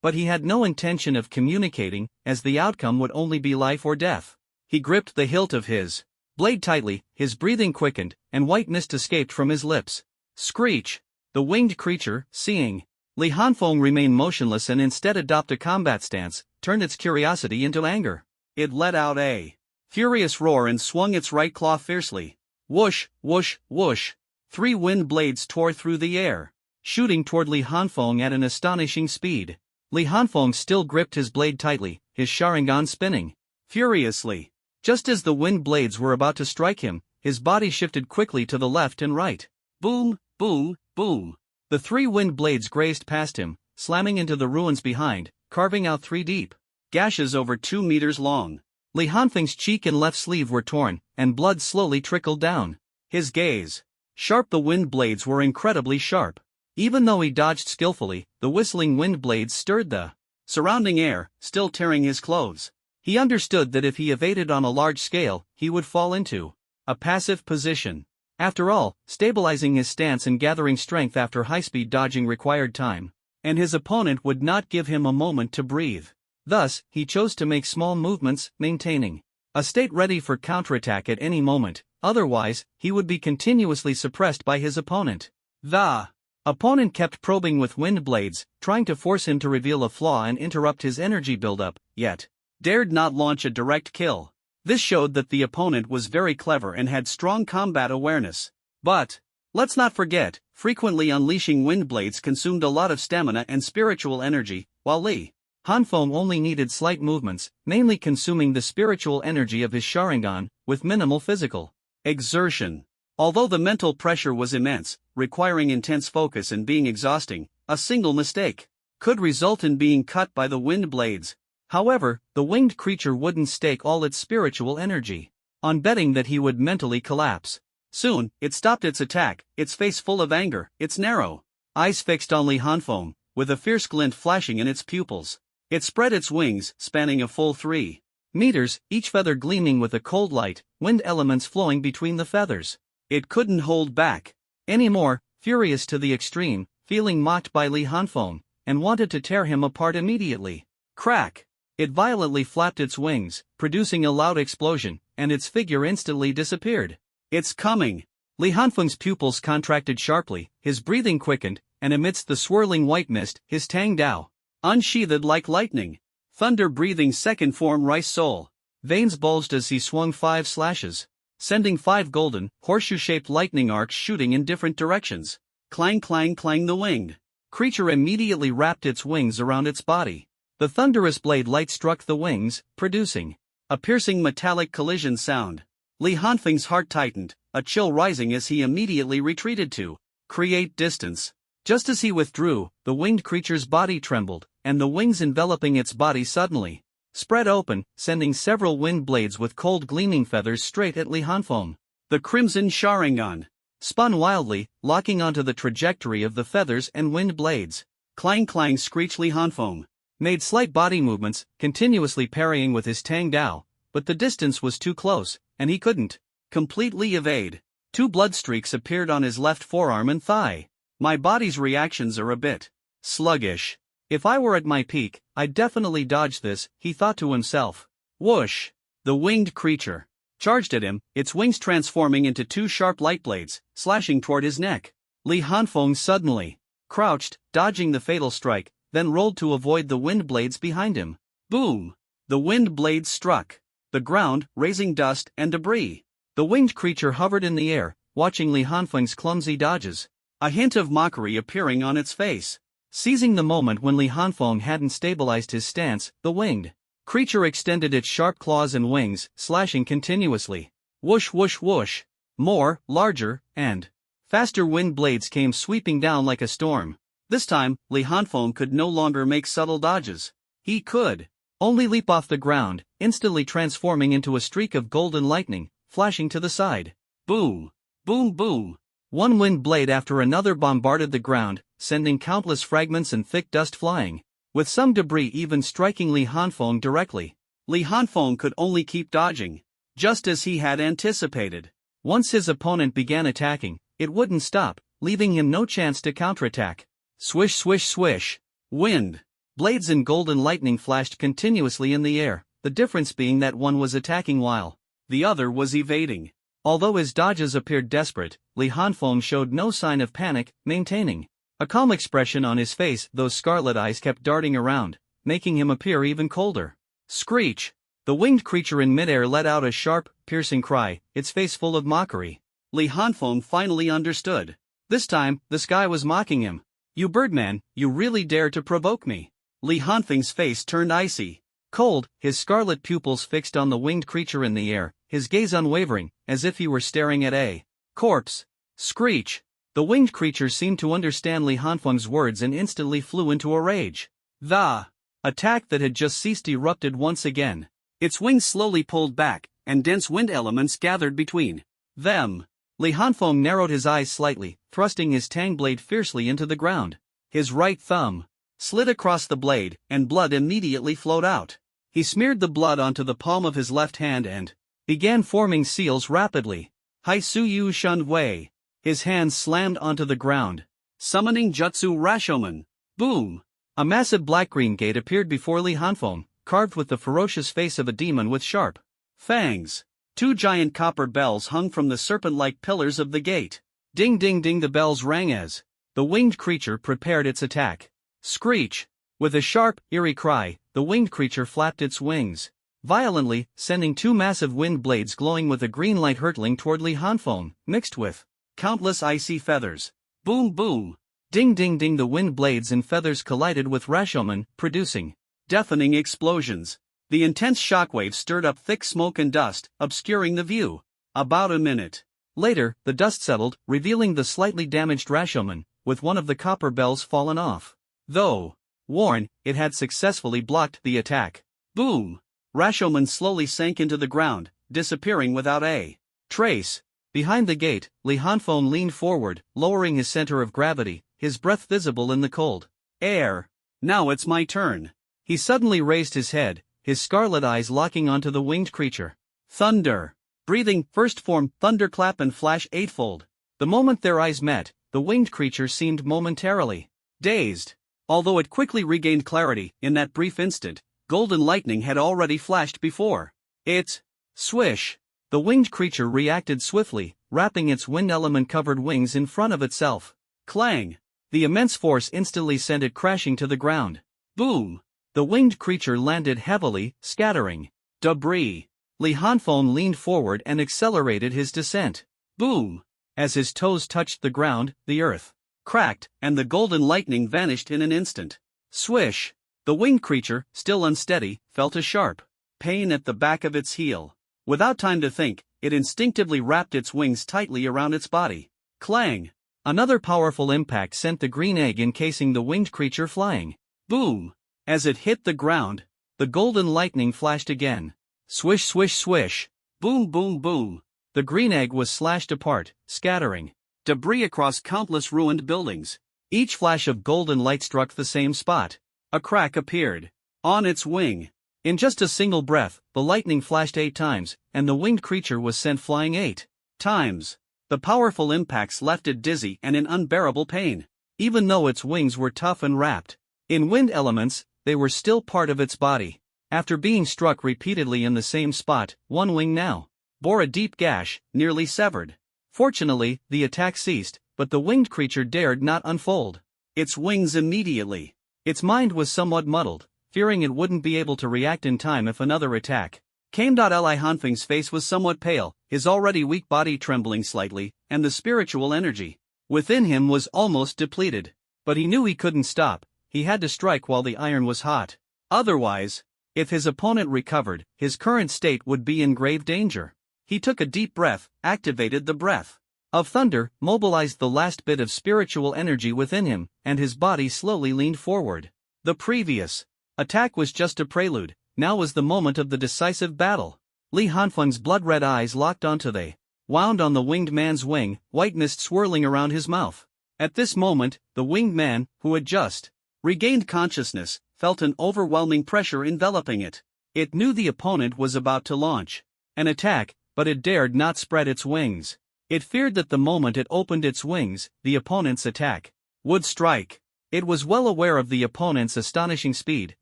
but he had no intention of communicating, as the outcome would only be life or death. He gripped the hilt of his blade tightly, his breathing quickened, and white mist escaped from his lips. Screech! The winged creature, seeing Li Hanfeng remain motionless and instead adopt a combat stance, turned its curiosity into anger. It let out a furious roar and swung its right claw fiercely. Whoosh, whoosh, whoosh! 3 wind blades tore through the air, shooting toward Li Hanfeng at an astonishing speed. Li Hanfeng still gripped his blade tightly, his Sharingan spinning furiously. Just as the wind blades were about to strike him, his body shifted quickly to the left and right. Boom, boom, boom. The 3 wind blades grazed past him, slamming into the ruins behind, carving out 3 deep gashes over 2 meters long. Li Hanfeng's cheek and left sleeve were torn, and blood slowly trickled down. His gaze. Sharp. The wind blades were incredibly sharp. Even though he dodged skillfully, the whistling wind blades stirred the surrounding air, still tearing his clothes. He understood that if he evaded on a large scale, he would fall into a passive position. After all, stabilizing his stance and gathering strength after high-speed dodging required time, and his opponent would not give him a moment to breathe. Thus, he chose to make small movements, maintaining a state ready for counterattack at any moment, otherwise, he would be continuously suppressed by his opponent. The opponent kept probing with wind blades, trying to force him to reveal a flaw and interrupt his energy buildup, yet dared not launch a direct kill. This showed that the opponent was very clever and had strong combat awareness. But let's not forget, frequently unleashing wind blades consumed a lot of stamina and spiritual energy, while Li Hanfeng only needed slight movements, mainly consuming the spiritual energy of his Sharingan, with minimal physical exertion. Although the mental pressure was immense, requiring intense focus and being exhausting, a single mistake could result in being cut by the wind blades. However, the winged creature wouldn't stake all its spiritual energy on betting that he would mentally collapse. Soon, it stopped its attack, its face full of anger, its narrow eyes fixed on Li Hanfeng, with a fierce glint flashing in its pupils. It spread its wings, spanning a full 3 meters, each feather gleaming with a cold light, wind elements flowing between the feathers. It couldn't hold back anymore, furious to the extreme, feeling mocked by Li Hanfeng, and wanted to tear him apart immediately. Crack! It violently flapped its wings, producing a loud explosion, and its figure instantly disappeared. It's coming! Li Hanfeng's pupils contracted sharply, his breathing quickened, and amidst the swirling white mist, his Tang Dao unsheathed like lightning. Thunder-breathing second form rice soul. Veins bulged as he swung 5 slashes, sending 5 golden, horseshoe-shaped lightning arcs shooting in different directions. Clang clang clang. The winged creature immediately wrapped its wings around its body. The thunderous blade light struck the wings, producing a piercing metallic collision sound. Li Hanfeng's heart tightened, a chill rising as he immediately retreated to create distance. Just as he withdrew, the winged creature's body trembled, and the wings enveloping its body suddenly spread open, sending several wind blades with cold gleaming feathers straight at Li Hanfeng. The crimson Sharingan spun wildly, locking onto the trajectory of the feathers and wind blades. Clang clang screeched. Li Hanfeng made slight body movements, continuously parrying with his Tang Dao, but the distance was too close, and he couldn't completely evade. 2 blood streaks appeared on his left forearm and thigh. My body's reactions are a bit sluggish. If I were at my peak, I'd definitely dodge this, he thought to himself. Whoosh! The winged creature charged at him, its wings transforming into 2 sharp light blades, slashing toward his neck. Li Hanfeng suddenly crouched, dodging the fatal strike, then rolled to avoid the wind blades behind him. Boom! The wind blades struck the ground, raising dust and debris. The winged creature hovered in the air, watching Li Hanfeng's clumsy dodges, a hint of mockery appearing on its face. Seizing the moment when Li Hanfeng hadn't stabilized his stance, the winged creature extended its sharp claws and wings, slashing continuously. Whoosh whoosh whoosh! More, larger, and faster wind blades came sweeping down like a storm. This time, Li Hanfeng could no longer make subtle dodges. He could only leap off the ground, instantly transforming into a streak of golden lightning, flashing to the side. Boom! Boom boom! One wind blade after another bombarded the ground, sending countless fragments and thick dust flying, with some debris even striking Li Hanfeng directly. Li Hanfeng could only keep dodging, just as he had anticipated. Once his opponent began attacking, it wouldn't stop, leaving him no chance to counterattack. Swish swish swish! Wind blades and golden lightning flashed continuously in the air, the difference being that one was attacking while the other was evading. Although his dodges appeared desperate, Li Hanfeng showed no sign of panic, maintaining a calm expression on his face. Those scarlet eyes kept darting around, making him appear even colder. Screech! The winged creature in midair let out a sharp, piercing cry, its face full of mockery. Li Hanfeng finally understood. This time, the sky was mocking him. You birdman, you really dare to provoke me. Li Hanfeng's face turned icy cold, his scarlet pupils fixed on the winged creature in the air, his gaze unwavering, as if he were staring at a corpse. Screech! The winged creature seemed to understand Li Hanfeng's words and instantly flew into a rage. The attack that had just ceased erupted once again. Its wings slowly pulled back, and dense wind elements gathered between them. Li Hanfeng narrowed his eyes slightly, thrusting his tang blade fiercely into the ground. His right thumb slid across the blade, and blood immediately flowed out. He smeared the blood onto the palm of his left hand and began forming seals rapidly. Hai Su Yu Shun Wei. His hands slammed onto the ground, summoning Jutsu Rashomon. Boom! A massive black-green gate appeared before Li Hanfeng, carved with the ferocious face of a demon with sharp fangs. 2 giant copper bells hung from the serpent-like pillars of the gate. Ding ding ding, the bells rang as the winged creature prepared its attack. Screech! With a sharp, eerie cry, the winged creature flapped its wings violently, sending 2 massive wind blades glowing with a green light hurtling toward Li Hanfeng, mixed with countless icy feathers. Boom boom! Ding ding ding, the wind blades and feathers collided with Rashomon, producing deafening explosions. The intense shockwaves stirred up thick smoke and dust, obscuring the view. About a minute later, the dust settled, revealing the slightly damaged Rashomon, with one of the copper bells fallen off. Though worn, it had successfully blocked the attack. Boom! Rashomon slowly sank into the ground, disappearing without a trace. Behind the gate, Li Hanfeng leaned forward, lowering his center of gravity, his breath visible in the cold air. Now it's my turn. He suddenly raised his head, his scarlet eyes locking onto the winged creature. Thunder! Breathing first form, thunderclap and flash eightfold. The moment their eyes met, the winged creature seemed momentarily dazed. Although it quickly regained clarity, in that brief instant, golden lightning had already flashed before it. Swish! The winged creature reacted swiftly, wrapping its wind element-covered wings in front of itself. Clang! The immense force instantly sent it crashing to the ground. Boom! The winged creature landed heavily, scattering debris. Li Hanfeng leaned forward and accelerated his descent. Boom! As his toes touched the ground, the earth cracked, and the golden lightning vanished in an instant. Swish! The winged creature, still unsteady, felt a sharp pain at the back of its heel. Without time to think, it instinctively wrapped its wings tightly around its body. Clang! Another powerful impact sent the green egg encasing the winged creature flying. Boom! As it hit the ground, the golden lightning flashed again. Swish swish swish! Boom boom boom! The green egg was slashed apart, scattering debris across countless ruined buildings. Each flash of golden light struck the same spot. A crack appeared on its wing. In just a single breath, the lightning flashed 8 times, and the winged creature was sent flying 8 times. The powerful impacts left it dizzy and in unbearable pain. Even though its wings were tough and wrapped in wind elements, they were still part of its body. After being struck repeatedly in the same spot, one wing now bore a deep gash, nearly severed. Fortunately, the attack ceased, but the winged creature dared not unfold its wings immediately. Its mind was somewhat muddled, fearing it wouldn't be able to react in time if another attack came. Li Hanfeng's face was somewhat pale, his already weak body trembling slightly, and the spiritual energy within him was almost depleted. But he knew he couldn't stop, he had to strike while the iron was hot. Otherwise, if his opponent recovered, his current state would be in grave danger. He took a deep breath, activated the breath of thunder, mobilized the last bit of spiritual energy within him, and his body slowly leaned forward. The previous attack was just a prelude, now was the moment of the decisive battle. Li Hanfeng's blood-red eyes locked onto they wound on the winged man's wing, white mist swirling around his mouth. At this moment, the winged man, who had just regained consciousness, felt an overwhelming pressure enveloping it. It knew the opponent was about to launch an attack, but it dared not spread its wings. It feared that the moment it opened its wings, the opponent's attack would strike. It was well aware of the opponent's astonishing speed.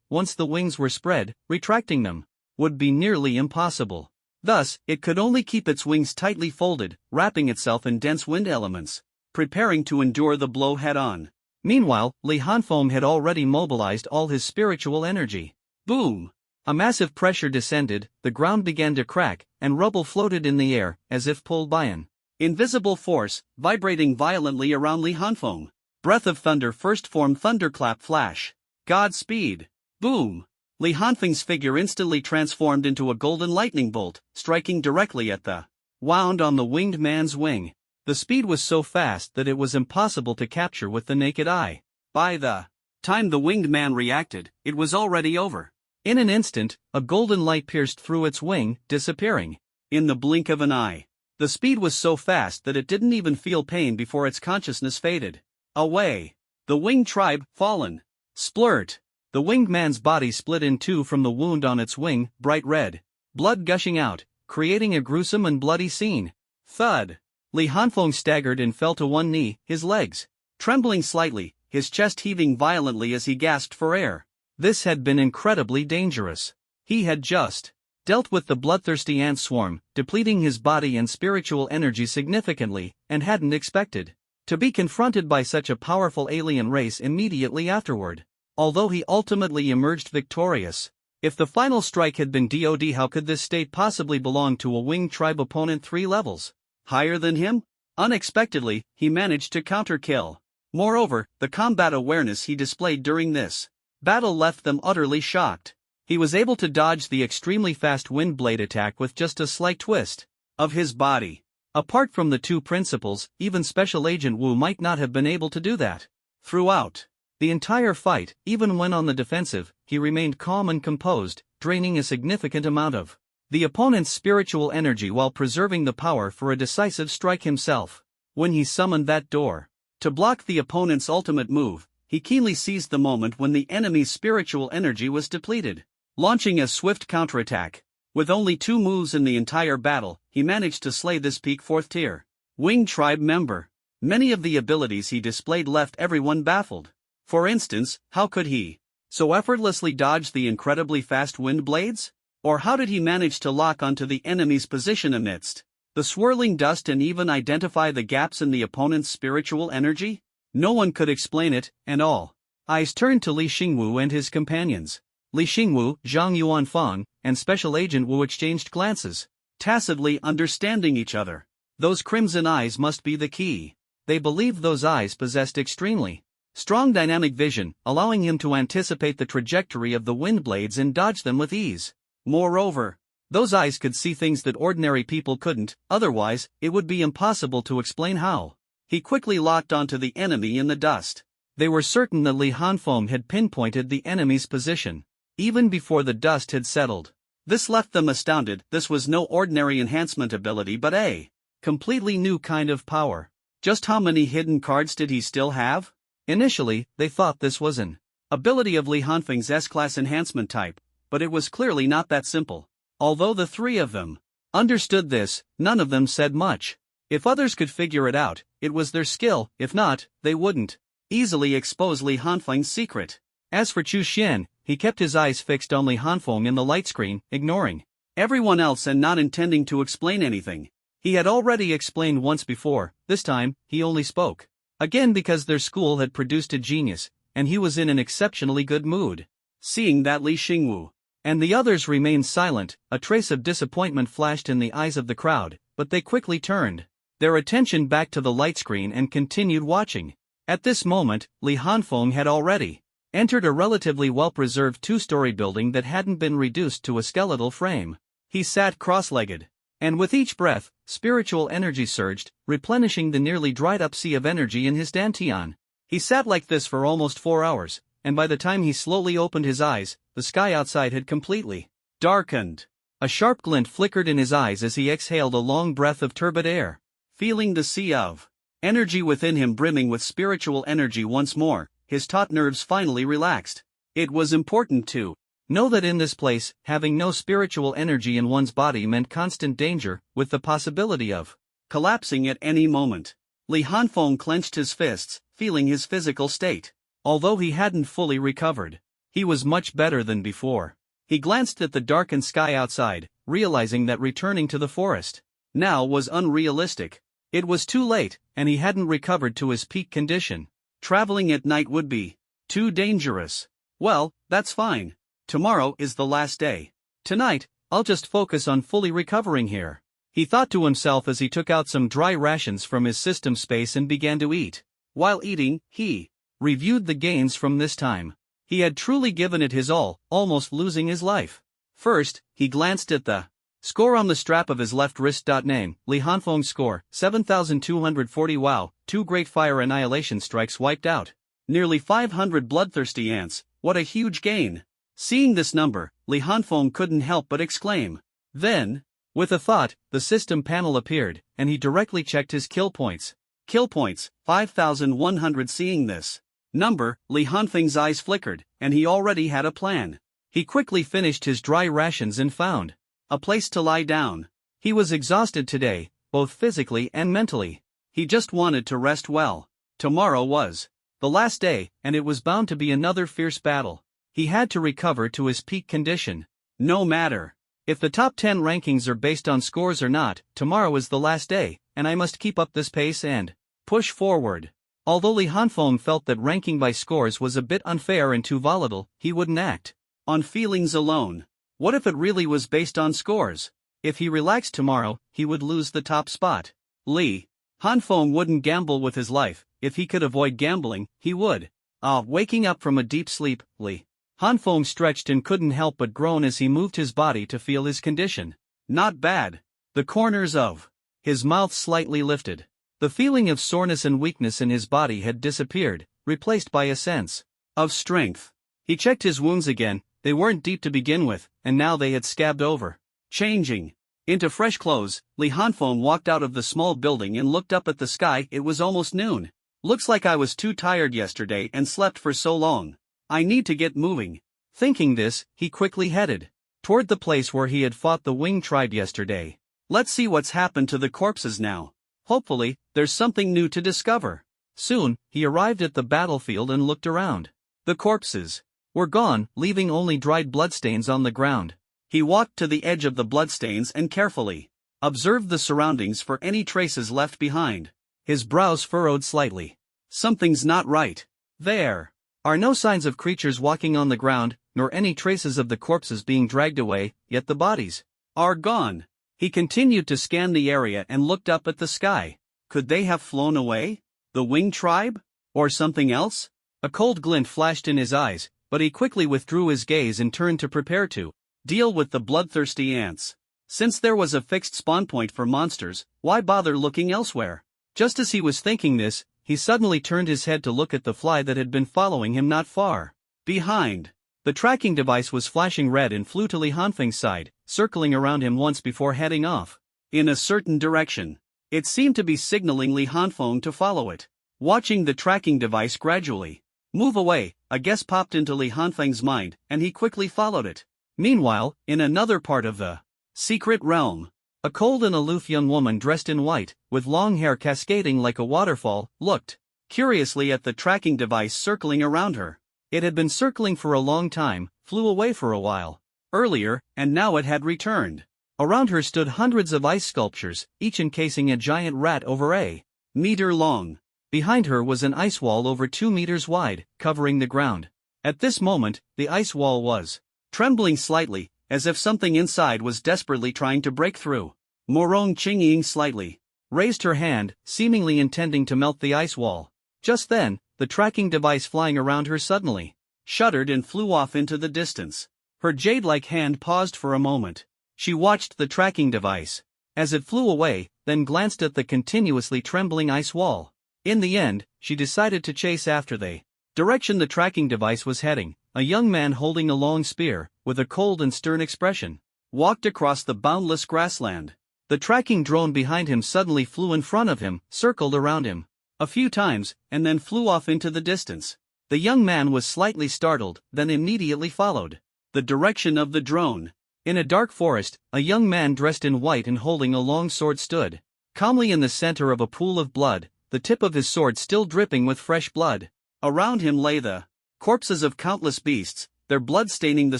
Once the wings were spread, retracting them would be nearly impossible. Thus, it could only keep its wings tightly folded, wrapping itself in dense wind elements, preparing to endure the blow head-on. Meanwhile, Li Hanfeng had already mobilized all his spiritual energy. Boom! A massive pressure descended, the ground began to crack, and rubble floated in the air, as if pulled by an invisible force, vibrating violently around Li Hanfeng. Breath of thunder first form, thunderclap flash. Godspeed! Boom! Li Hanfeng's figure instantly transformed into a golden lightning bolt, striking directly at the wound on the winged man's wing. The speed was so fast that it was impossible to capture with the naked eye. By the time the winged man reacted, it was already over. In an instant, a golden light pierced through its wing, disappearing. In the blink of an eye. The speed was so fast that it didn't even feel pain before its consciousness faded. Away. The winged tribe, fallen. Splurt. The winged man's body split in two from the wound on its wing, bright red. Blood gushing out, creating a gruesome and bloody scene. Thud. Li Hanfeng staggered and fell to one knee, his legs trembling slightly, his chest heaving violently as he gasped for air. This had been incredibly dangerous. He had just dealt with the bloodthirsty ant swarm, depleting his body and spiritual energy significantly, and hadn't expected to be confronted by such a powerful alien race immediately afterward. Although he ultimately emerged victorious, if the final strike had been DOD, how could this state possibly belong to a winged tribe opponent 3 levels higher than him? Unexpectedly, he managed to counter-kill. Moreover, the combat awareness he displayed during this battle left them utterly shocked. He was able to dodge the extremely fast wind blade attack with just a slight twist of his body. Apart from the two principals, even Special Agent Wu might not have been able to do that. Throughout the entire fight, even when on the defensive, he remained calm and composed, draining a significant amount of the opponent's spiritual energy while preserving the power for a decisive strike himself. When he summoned that door to block the opponent's ultimate move, he keenly seized the moment when the enemy's spiritual energy was depleted, launching a swift counterattack. With only 2 moves in the entire battle, he managed to slay this peak 4th tier winged tribe member. Many of the abilities he displayed left everyone baffled. For instance, how could he so effortlessly dodge the incredibly fast wind blades? Or how did he manage to lock onto the enemy's position amidst the swirling dust and even identify the gaps in the opponent's spiritual energy? No one could explain it, and all eyes turned to Li Xingwu and his companions. Li Xingwu, Zhang Yuanfang, and Special Agent Wu exchanged glances, tacitly understanding each other. Those crimson eyes must be the key. They believed those eyes possessed extremely strong dynamic vision, allowing him to anticipate the trajectory of the wind blades and dodge them with ease. Moreover, those eyes could see things that ordinary people couldn't, otherwise, it would be impossible to explain how. He quickly locked onto the enemy in the dust. They were certain that Li Hanfeng had pinpointed the enemy's position, even before the dust had settled. This left them astounded. This was no ordinary enhancement ability but a completely new kind of power. Just how many hidden cards did he still have? Initially, they thought this was an ability of Li Hanfeng's S-class enhancement type, but it was clearly not that simple. Although the 3 of them understood this, none of them said much. If others could figure it out, it was their skill; if not, they wouldn't easily expose Li Hanfeng's secret. As for Chu Xian, he kept his eyes fixed on Li Hanfeng in the light screen, ignoring everyone else and not intending to explain anything. He had already explained once before. This time, he only spoke again because their school had produced a genius, and he was in an exceptionally good mood. Seeing that, Li Xingwu and the others remained silent. A trace of disappointment flashed in the eyes of the crowd, but they quickly turned their attention back to the light screen and continued watching. At this moment, Li Hanfeng had already entered a relatively well-preserved 2-story building that hadn't been reduced to a skeletal frame. He sat cross-legged, and with each breath, spiritual energy surged, replenishing the nearly dried-up sea of energy in his dantian. He sat like this for almost 4 hours, and by the time he slowly opened his eyes, the sky outside had completely darkened. A sharp glint flickered in his eyes as he exhaled a long breath of turbid air. Feeling the sea of energy within him brimming with spiritual energy once more, his taut nerves finally relaxed. It was important to know that in this place, having no spiritual energy in one's body meant constant danger, with the possibility of collapsing at any moment. Li Hanfeng clenched his fists, feeling his physical state. Although he hadn't fully recovered, he was much better than before. He glanced at the darkened sky outside, realizing that returning to the forest now was unrealistic. It was too late, and he hadn't recovered to his peak condition. Traveling at night would be too dangerous. Well, that's fine. Tomorrow is the last day. Tonight, I'll just focus on fully recovering here, he thought to himself as he took out some dry rations from his system space and began to eat. While eating, he reviewed the gains from this time. He had truly given it his all, almost losing his life. First, he glanced at the score on the strap of his left wrist. Name, Li Hanfeng score, 7,240. Wow, 2 great fire annihilation strikes wiped out nearly 500 bloodthirsty ants. What a huge gain. Seeing this number, Li Hanfeng couldn't help but exclaim. Then, with a thought, the system panel appeared, and he directly checked his kill points. Kill points, 5,100. Seeing this number, Li Hanfeng's eyes flickered, and he already had a plan. He quickly finished his dry rations and found a place to lie down. He was exhausted today, both physically and mentally. He just wanted to rest well. Tomorrow was the last day, and it was bound to be another fierce battle. He had to recover to his peak condition. No matter if the top 10 rankings are based on scores or not, tomorrow is the last day, and I must keep up this pace and push forward. Although Li Hanfeng felt that ranking by scores was a bit unfair and too volatile, he wouldn't act on feelings alone. What if it really was based on scores? If he relaxed tomorrow, he would lose the top spot. Li Hanfeng wouldn't gamble with his life. If he could avoid gambling, he would. Waking up from a deep sleep, Li Hanfeng stretched and couldn't help but groan as he moved his body to feel his condition. Not bad. The corners of his mouth slightly lifted. The feeling of soreness and weakness in his body had disappeared, replaced by a sense of strength. He checked his wounds again. They weren't deep to begin with, and now they had scabbed over. Changing into fresh clothes, Li Hanfeng walked out of the small building and looked up at the sky. It was almost noon. Looks like I was too tired yesterday and slept for so long. I need to get moving. Thinking this, he quickly headed toward the place where he had fought the Wing tribe yesterday. Let's see what's happened to the corpses now. Hopefully, there's something new to discover. Soon, he arrived at the battlefield and looked around. The corpses were gone, leaving only dried bloodstains on the ground. He walked to the edge of the bloodstains and carefully observed the surroundings for any traces left behind. His brows furrowed slightly. Something's not right. There are no signs of creatures walking on the ground, nor any traces of the corpses being dragged away, yet the bodies are gone. He continued to scan the area and looked up at the sky. Could they have flown away? The Wing tribe? Or something else? A cold glint flashed in his eyes, but he quickly withdrew his gaze and turned to prepare to deal with the bloodthirsty ants. Since there was a fixed spawn point for monsters, why bother looking elsewhere? Just as he was thinking this, he suddenly turned his head to look at the fly that had been following him not far behind. The tracking device was flashing red and flew to Li Hanfeng's side, circling around him once before heading off in a certain direction. It seemed to be signaling Li Hanfeng to follow it. Watching the tracking device gradually move away, a guess popped into Li Hanfeng's mind, and he quickly followed it. Meanwhile, in another part of the secret realm, a cold and aloof young woman dressed in white, with long hair cascading like a waterfall, looked curiously at the tracking device circling around her. It had been circling for a long time, flew away for a while earlier, and now it had returned. Around her stood hundreds of ice sculptures, each encasing a giant rat over a meter long. Behind her was an ice wall over 2 meters wide, covering the ground. At this moment, the ice wall was trembling slightly, as if something inside was desperately trying to break through. Morong Qingying slightly raised her hand, seemingly intending to melt the ice wall. Just then, the tracking device flying around her suddenly shuddered and flew off into the distance. Her jade-like hand paused for a moment. She watched the tracking device as it flew away, then glanced at the continuously trembling ice wall. In the end, she decided to chase after the direction the tracking device was heading. A young man holding a long spear, with a cold and stern expression, walked across the boundless grassland. The tracking drone behind him suddenly flew in front of him, circled around him a few times, and then flew off into the distance. The young man was slightly startled, then immediately followed the direction of the drone. In a dark forest, a young man dressed in white and holding a long sword stood calmly in the center of a pool of blood, the tip of his sword still dripping with fresh blood. Around him lay the corpses of countless beasts, their blood staining the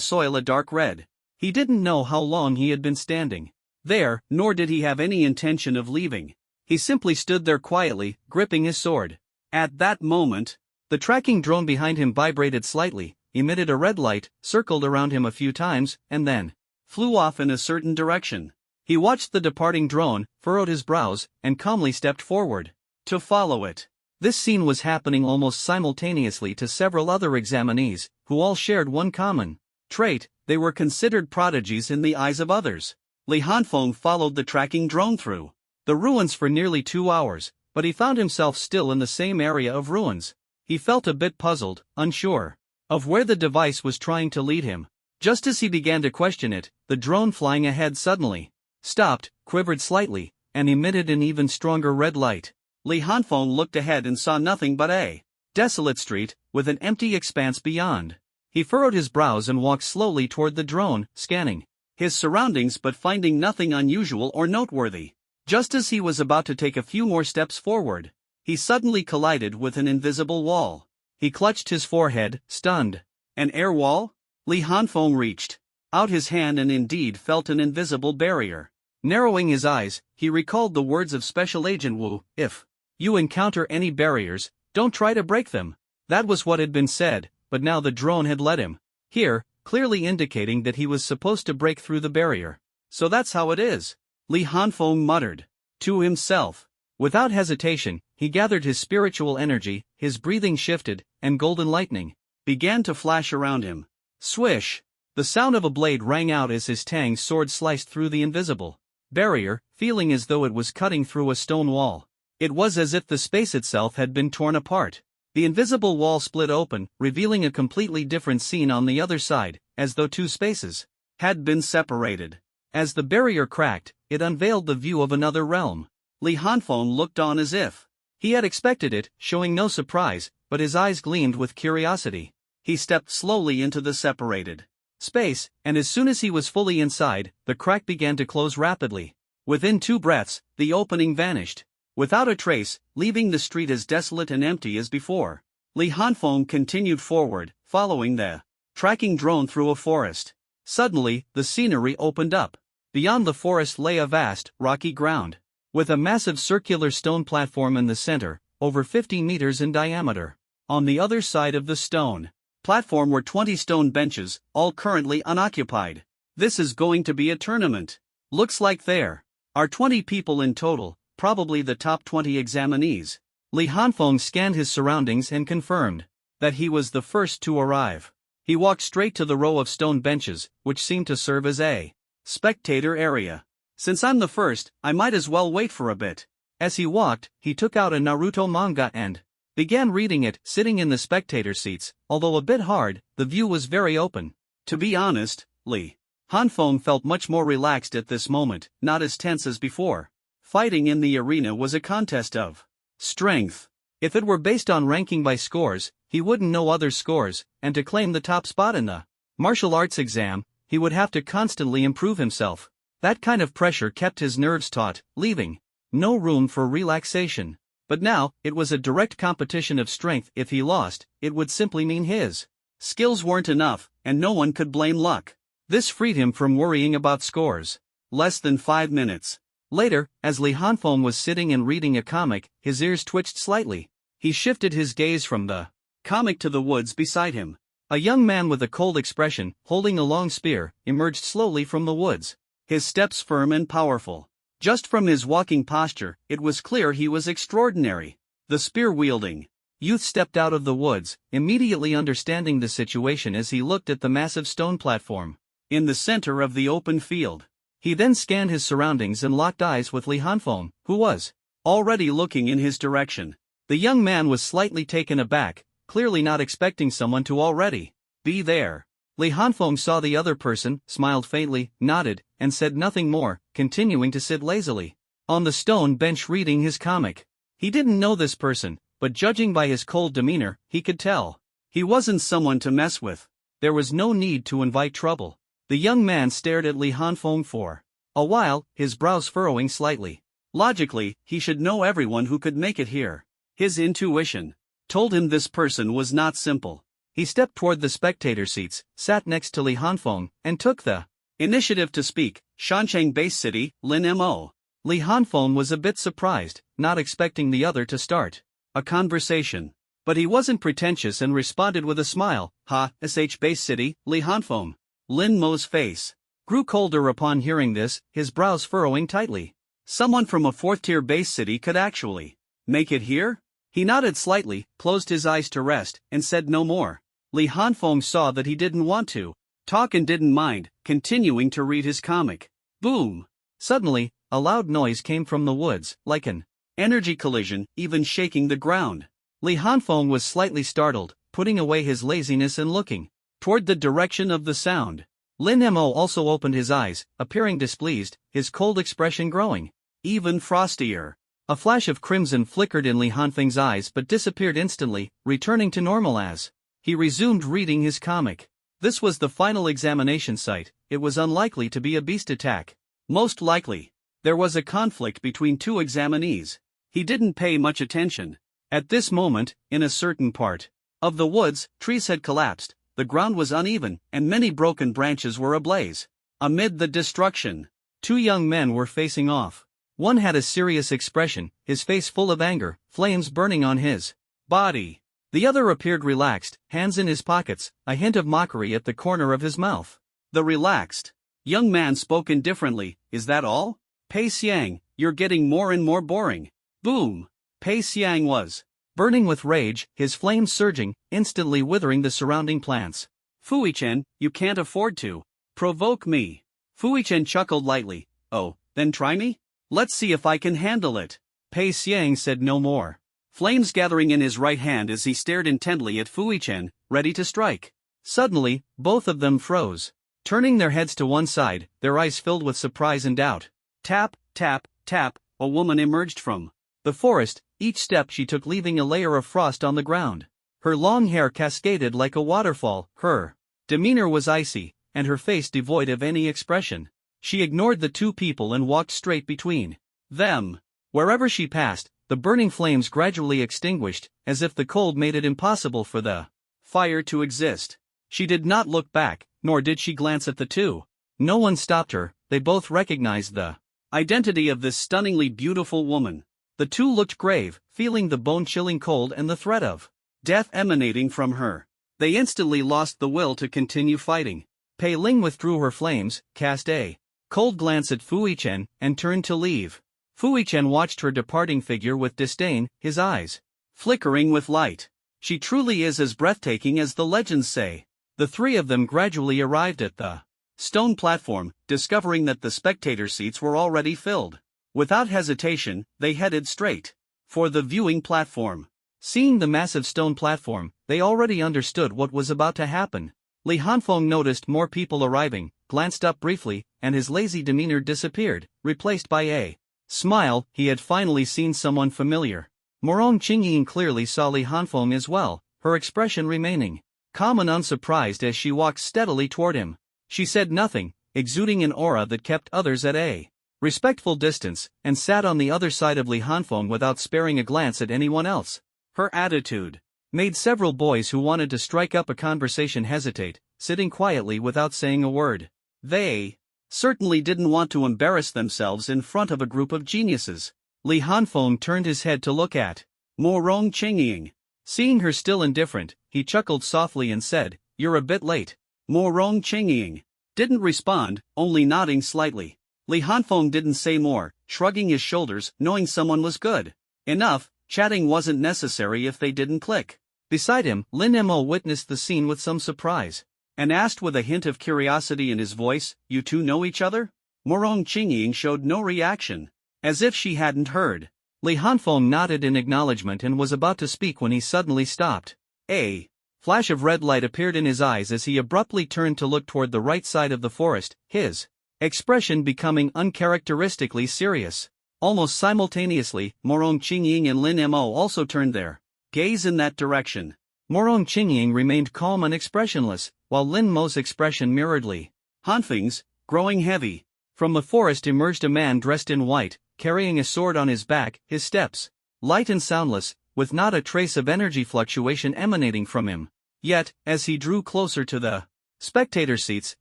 soil a dark red. He didn't know how long he had been standing there, nor did he have any intention of leaving. He simply stood there quietly, gripping his sword. At that moment, the tracking drone behind him vibrated slightly, emitted a red light, circled around him a few times, and then flew off in a certain direction. He watched the departing drone, furrowed his brows, and calmly stepped forward to follow it. This scene was happening almost simultaneously to several other examinees, who all shared one common trait: they were considered prodigies in the eyes of others. Li Hanfeng followed the tracking drone through the ruins for nearly 2 hours, but he found himself still in the same area of ruins. He felt a bit puzzled, unsure of where the device was trying to lead him. Just as he began to question it, the drone flying ahead suddenly stopped, quivered slightly, and emitted an even stronger red light. Li Hanfeng looked ahead and saw nothing but a desolate street, with an empty expanse beyond. He furrowed his brows and walked slowly toward the drone, scanning his surroundings but finding nothing unusual or noteworthy. Just as he was about to take a few more steps forward, he suddenly collided with an invisible wall. He clutched his forehead, stunned. An air wall? Li Hanfeng reached out his hand and indeed felt an invisible barrier. Narrowing his eyes, he recalled the words of Special Agent Wu, "If you encounter any barriers, don't try to break them." That was what had been said, but now the drone had led him here, clearly indicating that he was supposed to break through the barrier. So that's how it is, Li Hanfeng muttered to himself. Without hesitation, he gathered his spiritual energy, his breathing shifted, and golden lightning began to flash around him. Swish! The sound of a blade rang out as his Tang sword sliced through the invisible barrier, feeling as though it was cutting through a stone wall. It was as if the space itself had been torn apart. The invisible wall split open, revealing a completely different scene on the other side, as though two spaces had been separated. As the barrier cracked, it unveiled the view of another realm. Li Hanfeng looked on as if he had expected it, showing no surprise, but his eyes gleamed with curiosity. He stepped slowly into the separated space, and as soon as he was fully inside, the crack began to close rapidly. Within 2 breaths, the opening vanished without a trace, leaving the street as desolate and empty as before. Li Hanfeng continued forward, following the tracking drone through a forest. Suddenly, the scenery opened up. Beyond the forest lay a vast, rocky ground, with a massive circular stone platform in the center, over 50 meters in diameter. On the other side of the stone platform were 20 stone benches, all currently unoccupied. This is going to be a tournament. Looks like there are 20 people in total, probably the top 20 examinees. Li Hanfeng scanned his surroundings and confirmed that he was the first to arrive. He walked straight to the row of stone benches, which seemed to serve as a spectator area. Since I'm the first, I might as well wait for a bit. As he walked, he took out a Naruto manga and began reading it, sitting in the spectator seats. Although a bit hard, the view was very open. To be honest, Li Hanfeng felt much more relaxed at this moment, not as tense as before. Fighting in the arena was a contest of strength. If it were based on ranking by scores, he wouldn't know others' scores, and to claim the top spot in the martial arts exam, he would have to constantly improve himself. That kind of pressure kept his nerves taut, leaving no room for relaxation. But now, it was a direct competition of strength. If he lost, it would simply mean his skills weren't enough, and no one could blame luck. This freed him from worrying about scores. Less than 5 minutes later, as Li Hanfeng was sitting and reading a comic, his ears twitched slightly. He shifted his gaze from the comic to the woods beside him. A young man with a cold expression, holding a long spear, emerged slowly from the woods. His steps firm and powerful. Just from his walking posture, it was clear he was extraordinary. The spear-wielding youth stepped out of the woods, immediately understanding the situation as he looked at the massive stone platform in the center of the open field. He then scanned his surroundings and locked eyes with Li Hanfeng, who was already looking in his direction. The young man was slightly taken aback, clearly not expecting someone to already be there. Li Hanfeng saw the other person, smiled faintly, nodded, and said nothing more, continuing to sit lazily on the stone bench reading his comic. He didn't know this person, but judging by his cold demeanor, he could tell he wasn't someone to mess with. There was no need to invite trouble. The young man stared at Li Hanfeng for a while, his brows furrowing slightly. Logically, he should know everyone who could make it here. His intuition told him this person was not simple. He stepped toward the spectator seats, sat next to Li Hanfeng, and took the initiative to speak. Shancheng Base City, Lin Mo. Li Hanfeng was a bit surprised, not expecting the other to start a conversation. But he wasn't pretentious and responded with a smile. Sh Base City, Li Hanfeng. Lin Mo's face grew colder upon hearing this, his brows furrowing tightly. Someone from a 4th-tier base city could actually make it here? He nodded slightly, closed his eyes to rest, and said no more. Li Hanfeng saw that he didn't want to talk and didn't mind, continuing to read his comic. Boom! Suddenly, a loud noise came from the woods, like an energy collision, even shaking the ground. Li Hanfeng was slightly startled, putting away his laziness and looking toward the direction of the sound. Lin Mo also opened his eyes, appearing displeased, his cold expression growing even frostier. A flash of crimson flickered in Li Hanfeng's eyes but disappeared instantly, returning to normal as he resumed reading his comic. This was the final examination site. It was unlikely to be a beast attack. Most likely, there was a conflict between two examinees. He didn't pay much attention. At this moment, in a certain part of the woods, trees had collapsed, the ground was uneven, and many broken branches were ablaze. Amid the destruction, two young men were facing off. One had a serious expression, his face full of anger, flames burning on his body. The other appeared relaxed, hands in his pockets, a hint of mockery at the corner of his mouth. The relaxed young man spoke indifferently. Is that all? Pei Xiang, you're getting more and more boring. Boom! Pei Xiang was burning with rage, his flames surging, instantly withering the surrounding plants. Fuichen, you can't afford to provoke me. Fuichen chuckled lightly. Oh, then try me? Let's see if I can handle it. Pei Xiang said no more, flames gathering in his right hand as he stared intently at Fuichen, ready to strike. Suddenly, both of them froze, turning their heads to one side, their eyes filled with surprise and doubt. Tap, tap, tap, a woman emerged from the forest, each step she took leaving a layer of frost on the ground. Her long hair cascaded like a waterfall, her demeanor was icy, and her face devoid of any expression. She ignored the two people and walked straight between them. Wherever she passed, the burning flames gradually extinguished, as if the cold made it impossible for the fire to exist. She did not look back, nor did she glance at the two. No one stopped her, they both recognized the identity of this stunningly beautiful woman. The two looked grave, feeling the bone-chilling cold and the threat of death emanating from her. They instantly lost the will to continue fighting. Pei Ling withdrew her flames, cast a cold glance at Fuichen, and turned to leave. Fuichen watched her departing figure with disdain, his eyes flickering with light. She truly is as breathtaking as the legends say. The three of them gradually arrived at the stone platform, discovering that the spectator seats were already filled. Without hesitation, they headed straight for the viewing platform. Seeing the massive stone platform, they already understood what was about to happen. Li Hanfeng noticed more people arriving, glanced up briefly, and his lazy demeanor disappeared, replaced by a smile. He had finally seen someone familiar. Morong Qingying clearly saw Li Hanfeng as well, her expression remaining calm and unsurprised as she walked steadily toward him. She said nothing, exuding an aura that kept others at a respectful distance, and sat on the other side of Li Hanfeng without sparing a glance at anyone else. Her attitude made several boys who wanted to strike up a conversation hesitate, sitting quietly without saying a word. They certainly didn't want to embarrass themselves in front of a group of geniuses. Li Hanfeng turned his head to look at Morong Qingying. Seeing her still indifferent, he chuckled softly and said, "You're a bit late." Morong Qingying didn't respond, only nodding slightly. Li Hanfeng didn't say more, shrugging his shoulders, knowing someone was good enough. Chatting wasn't necessary if they didn't click. Beside him, Lin Mo witnessed the scene with some surprise, and asked with a hint of curiosity in his voice, "You two know each other?" Morong Qingying showed no reaction, as if she hadn't heard. Li Hanfeng nodded in acknowledgement and was about to speak when he suddenly stopped. A flash of red light appeared in his eyes as he abruptly turned to look toward the right side of the forest, his expression becoming uncharacteristically serious. Almost simultaneously, Morong Qingying and Lin Mo also turned their gaze in that direction. Morong Qingying remained calm and expressionless, while Lin Mo's expression mirrored Li Hanfeng's, growing heavy. From the forest emerged a man dressed in white, carrying a sword on his back, his steps light and soundless, with not a trace of energy fluctuation emanating from him. Yet, as he drew closer to the spectator seats,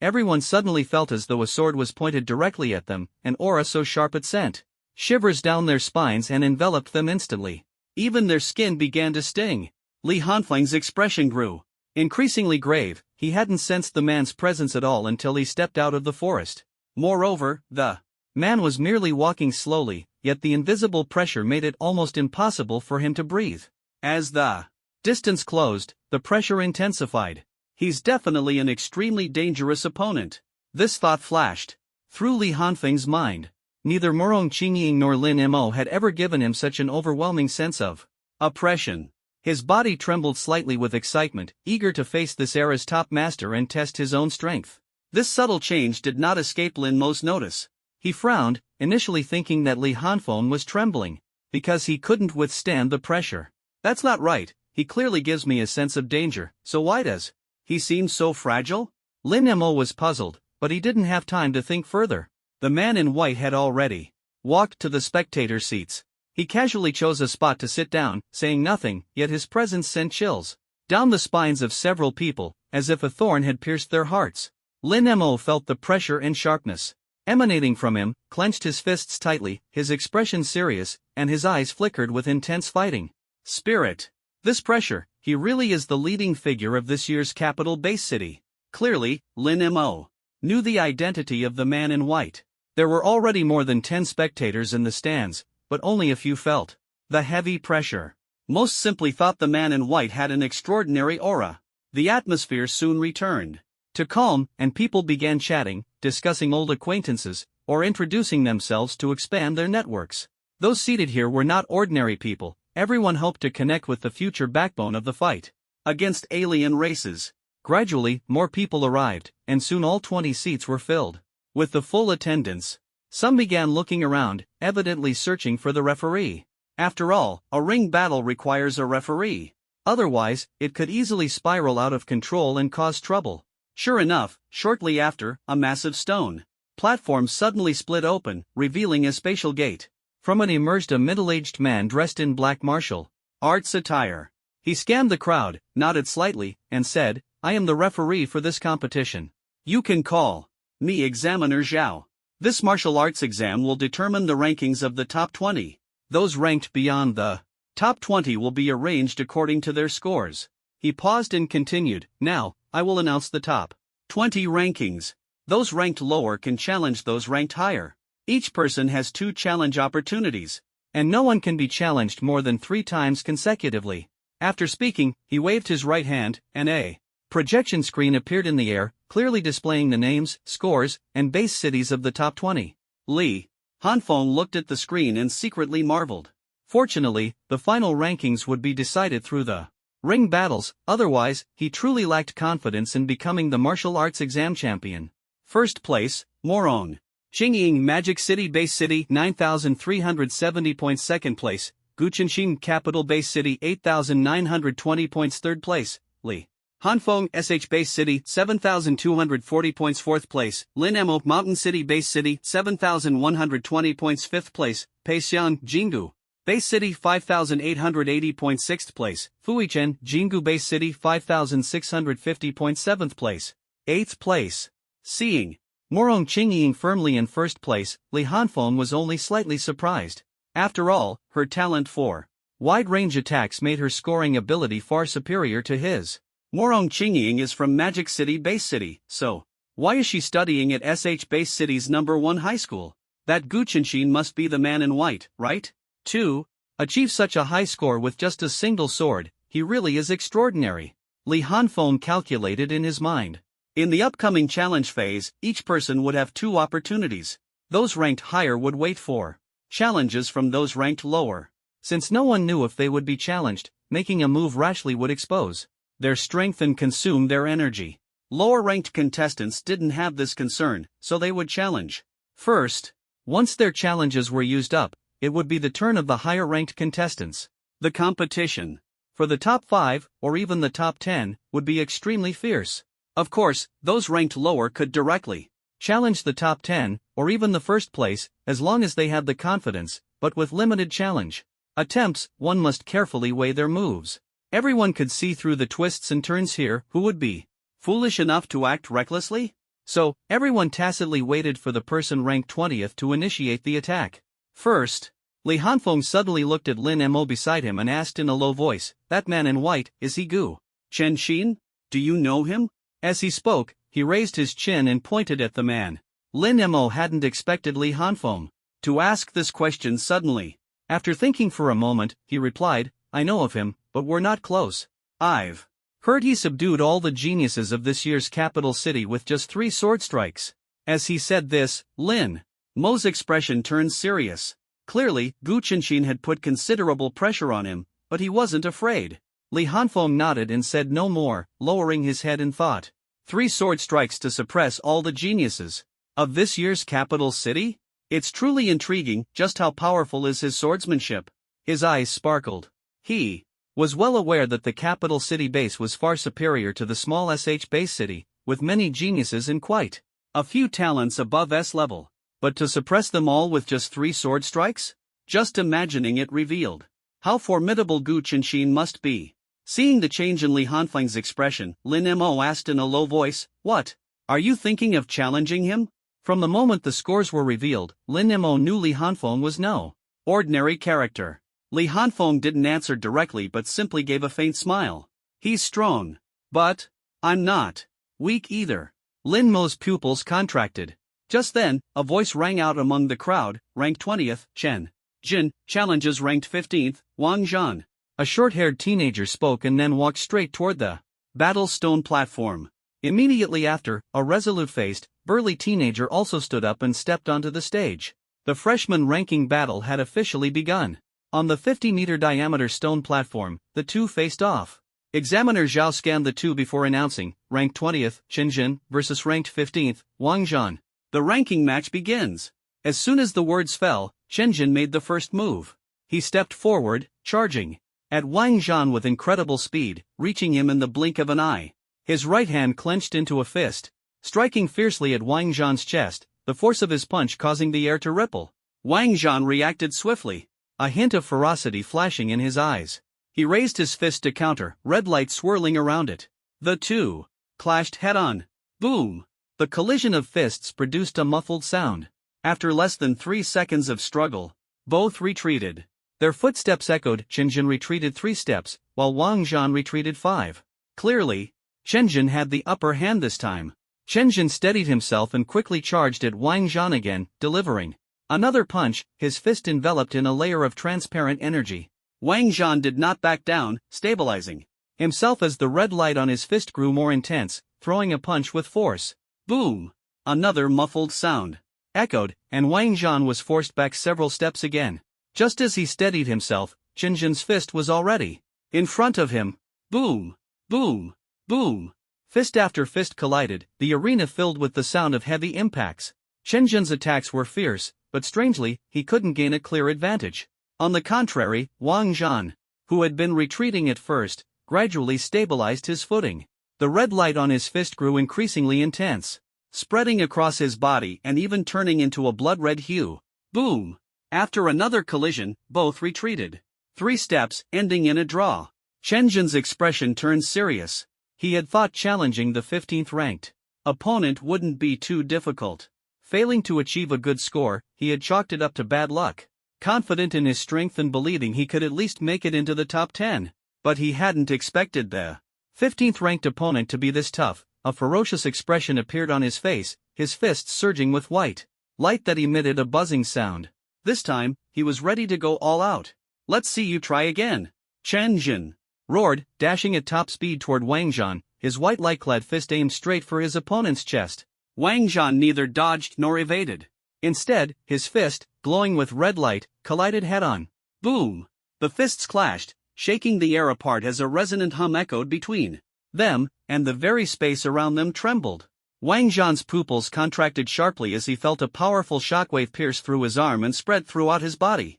everyone suddenly felt as though a sword was pointed directly at them, an aura so sharp it sent shivers down their spines and enveloped them instantly. Even their skin began to sting. Li Hanfeng's expression grew increasingly grave. He hadn't sensed the man's presence at all until he stepped out of the forest. Moreover, the man was merely walking slowly, yet the invisible pressure made it almost impossible for him to breathe. As the distance closed, the pressure intensified. He's definitely an extremely dangerous opponent. This thought flashed through Li Hanfeng's mind. Neither Morong Qingying nor Lin Mo had ever given him such an overwhelming sense of oppression. His body trembled slightly with excitement, eager to face this era's top master and test his own strength. This subtle change did not escape Lin Mo's notice. He frowned, initially thinking that Li Hanfeng was trembling, because he couldn't withstand the pressure. That's not right, he clearly gives me a sense of danger, so why does he seem so fragile? Lin Mo was puzzled, but he didn't have time to think further. The man in white had already walked to the spectator seats. He casually chose a spot to sit down, saying nothing, yet his presence sent chills down the spines of several people, as if a thorn had pierced their hearts. Lin Mo felt the pressure and sharpness emanating from him, clenched his fists tightly, his expression serious, and his eyes flickered with intense fighting spirit. This pressure, he really is the leading figure of this year's capital base city. Clearly, Lin Mo knew the identity of the man in white. There were already more than 10 spectators in the stands, but only a few felt the heavy pressure. Most simply thought the man in white had an extraordinary aura. The atmosphere soon returned to calm, and people began chatting, discussing old acquaintances, or introducing themselves to expand their networks. Those seated here were not ordinary people. Everyone hoped to connect with the future backbone of the fight against alien races. Gradually, more people arrived, and soon all 20 seats were filled with the full attendance. Some began looking around, evidently searching for the referee. After all, a ring battle requires a referee. Otherwise, it could easily spiral out of control and cause trouble. Sure enough, shortly after, a massive stone platform suddenly split open, revealing a spatial gate. From it emerged a middle-aged man dressed in black martial arts attire. He scanned the crowd, nodded slightly, and said, "I am the referee for this competition. You can call me Examiner Zhao. This martial arts exam will determine the rankings of the top 20. Those ranked beyond the top 20 will be arranged according to their scores." He paused and continued, "Now, I will announce the top 20 rankings. Those ranked lower can challenge those ranked higher. Each person has 2 challenge opportunities, and no one can be challenged more than 3 times consecutively." After speaking, he waved his right hand, and a projection screen appeared in the air, clearly displaying the names, scores, and base cities of the top 20. Li Hanfeng looked at the screen and secretly marveled. Fortunately, the final rankings would be decided through the ring battles, otherwise, he truly lacked confidence in becoming the martial arts exam champion. First place, Morong Qingying Magic City Base City 9,370 points. Second place, Guqianxin Capital Base City 8,920 points. Third place, Li Hanfeng SH Base City 7,240 points. Fourth place, Lin Mo Mountain City Base City 7,120 points. Fifth place, Peixian Jingu Base City 5,880 points. Sixth place, Fuichen Jingu Base City 5,650 points. Seventh place. Eighth place. Seeing Morong Qingying firmly in first place, Li Hanfeng was only slightly surprised. After all, her talent for wide-range attacks made her scoring ability far superior to his. Morong Qingying is from Magic City Base City, so why is she studying at SH Base City's #1 high school? That Guqianxin must be the man in white, right? 2. Achieve such a high score with just a single sword, he really is extraordinary. Li Hanfeng calculated in his mind. In the upcoming challenge phase, each person would have 2 opportunities. Those ranked higher would wait for challenges from those ranked lower. Since no one knew if they would be challenged, making a move rashly would expose their strength and consume their energy. Lower-ranked contestants didn't have this concern, so they would challenge first. Once their challenges were used up, it would be the turn of the higher-ranked contestants. The competition for the top 5, or even the top 10, would be extremely fierce. Of course, those ranked lower could directly challenge the top 10, or even the first place, as long as they had the confidence, but with limited challenge attempts, one must carefully weigh their moves. Everyone could see through the twists and turns here. Who would be foolish enough to act recklessly? So, everyone tacitly waited for the person ranked 20th to initiate the attack. First, Li Hanfeng suddenly looked at Lin Mo beside him and asked in a low voice, "That man in white, is he Gu Qianxin? Do you know him?" As he spoke, he raised his chin and pointed at the man. Lin Mo hadn't expected Li Hanfeng to ask this question suddenly. After thinking for a moment, he replied, "I know of him, but we're not close. I've heard he subdued all the geniuses of this year's capital city with just 3 sword strikes." As he said this, Lin Mo's expression turned serious. Clearly, Gu Qianxin had put considerable pressure on him, but he wasn't afraid. Li Hanfeng nodded and said no more, lowering his head in thought. 3 sword strikes to suppress all the geniuses of this year's capital city? It's truly intriguing just how powerful is his swordsmanship. His eyes sparkled. He was well aware that the capital city base was far superior to the small SH base city, with many geniuses and quite a few talents above S level. But to suppress them all with just 3 sword strikes? Just imagining it revealed how formidable Gu Qinshin must be. Seeing the change in Li Hanfeng's expression, Lin Mo asked in a low voice, "What? Are you thinking of challenging him?" From the moment the scores were revealed, Lin Mo knew Li Hanfeng was no ordinary character. Li Hanfeng didn't answer directly but simply gave a faint smile. "He's strong. But I'm not weak either." Lin Mo's pupils contracted. Just then, a voice rang out among the crowd, "Rank 20th, Chen Jin, challenges ranked 15th, Wang Zhan." A short-haired teenager spoke and then walked straight toward the battle stone platform. Immediately after, a resolute-faced, burly teenager also stood up and stepped onto the stage. The freshman ranking battle had officially begun. On the 50-meter diameter stone platform, the two faced off. Examiner Zhao scanned the two before announcing, "Rank 20th, Chen Jin, versus ranked 15th, Wang Zhan. The ranking match begins." As soon as the words fell, Chen Jin made the first move. He stepped forward, charging at Wang Zhan with incredible speed, reaching him in the blink of an eye. His right hand clenched into a fist, striking fiercely at Wang Zhan's chest, the force of his punch causing the air to ripple. Wang Zhan reacted swiftly, a hint of ferocity flashing in his eyes. He raised his fist to counter, red light swirling around it. The two clashed head-on. Boom! The collision of fists produced a muffled sound. After less than 3 seconds of struggle, both retreated. Their footsteps echoed. Chen Jin retreated 3 steps, while Wang Zhan retreated 5. Clearly, Chen Jin had the upper hand this time. Chen Jin steadied himself and quickly charged at Wang Zhan again, delivering another punch, his fist enveloped in a layer of transparent energy. Wang Zhan did not back down, stabilizing himself as the red light on his fist grew more intense, throwing a punch with force. Boom! Another muffled sound echoed, and Wang Zhan was forced back several steps again. Just as he steadied himself, Chen Jin's fist was already in front of him. Boom! Boom! Boom! Fist after fist collided, the arena filled with the sound of heavy impacts. Chen Jin's attacks were fierce, but strangely, he couldn't gain a clear advantage. On the contrary, Wang Zhan, who had been retreating at first, gradually stabilized his footing. The red light on his fist grew increasingly intense, spreading across his body and even turning into a blood-red hue. Boom! After another collision, both retreated 3 steps, ending in a draw. Chen Jin's expression turned serious. He had thought challenging the 15th ranked opponent wouldn't be too difficult. Failing to achieve a good score, he had chalked it up to bad luck. Confident in his strength and believing he could at least make it into the top 10. But he hadn't expected the 15th ranked opponent to be this tough. A ferocious expression appeared on his face, his fists surging with white light that emitted a buzzing sound. This time, he was ready to go all out. "Let's see you try again!" Chen Jin roared, dashing at top speed toward Wang Zhan, his white light-clad fist aimed straight for his opponent's chest. Wang Zhan neither dodged nor evaded. Instead, his fist, glowing with red light, collided head-on. Boom! The fists clashed, shaking the air apart as a resonant hum echoed between them, and the very space around them trembled. Wang Zhan's pupils contracted sharply as he felt a powerful shockwave pierce through his arm and spread throughout his body.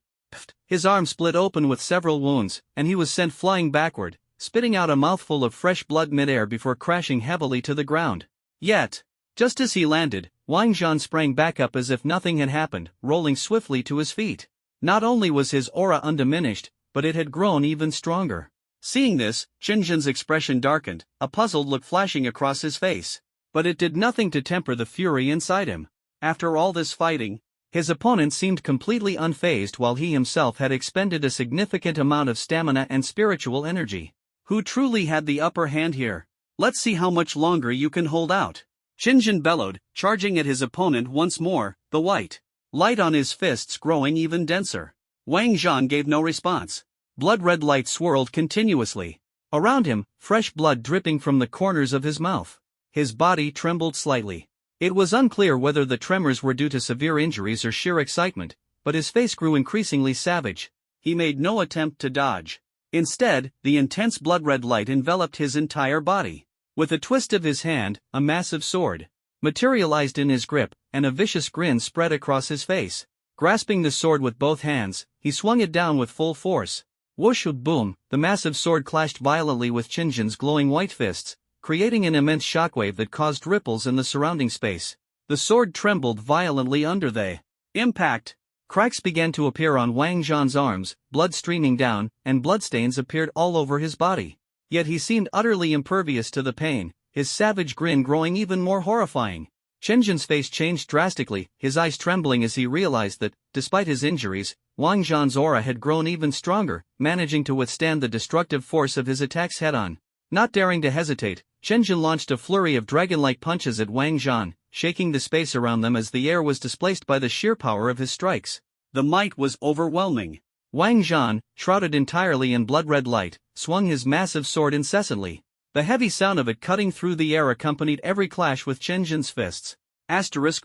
His arm split open with several wounds, and he was sent flying backward, spitting out a mouthful of fresh blood midair before crashing heavily to the ground. Yet, just as he landed, Wang Zhan sprang back up as if nothing had happened, rolling swiftly to his feet. Not only was his aura undiminished, but it had grown even stronger. Seeing this, Chen Jin's expression darkened, a puzzled look flashing across his face. But it did nothing to temper the fury inside him. After all this fighting, his opponent seemed completely unfazed while he himself had expended a significant amount of stamina and spiritual energy. Who truly had the upper hand here? Let's see how much longer you can hold out. Chen Jin bellowed, charging at his opponent once more, the white light on his fists growing even denser. Wang Zhan gave no response. Blood-red light swirled continuously around him, fresh blood dripping from the corners of his mouth. His body trembled slightly. It was unclear whether the tremors were due to severe injuries or sheer excitement, but his face grew increasingly savage. He made no attempt to dodge. Instead, the intense blood-red light enveloped his entire body. With a twist of his hand, a massive sword materialized in his grip, and a vicious grin spread across his face. Grasping the sword with both hands, he swung it down with full force. Whoosh, boom, the massive sword clashed violently with Qingjin's glowing white fists, creating an immense shockwave that caused ripples in the surrounding space. The sword trembled violently under the impact. Cracks began to appear on Wang Zhan's arms, blood streaming down, and bloodstains appeared all over his body. Yet he seemed utterly impervious to the pain, his savage grin growing even more horrifying. Qingjin's face changed drastically, his eyes trembling as he realized that, despite his injuries, Wang Zhan's aura had grown even stronger, managing to withstand the destructive force of his attacks head-on. Not daring to hesitate, Qingjin launched a flurry of dragon-like punches at Wang Zhan, shaking the space around them as the air was displaced by the sheer power of his strikes. The might was overwhelming. Wang Zhan, shrouded entirely in blood-red light, swung his massive sword incessantly. The heavy sound of it cutting through the air accompanied every clash with Qingjin's fists.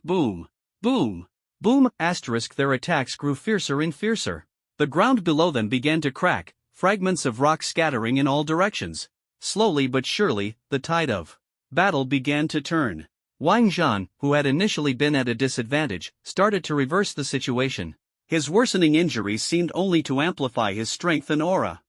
Boom. Boom. Boom. Their attacks grew fiercer and fiercer. The ground below them began to crack, fragments of rock scattering in all directions. Slowly but surely, the tide of battle began to turn. Wang Zhan, who had initially been at a disadvantage, started to reverse the situation. His worsening injuries seemed only to amplify his strength and aura.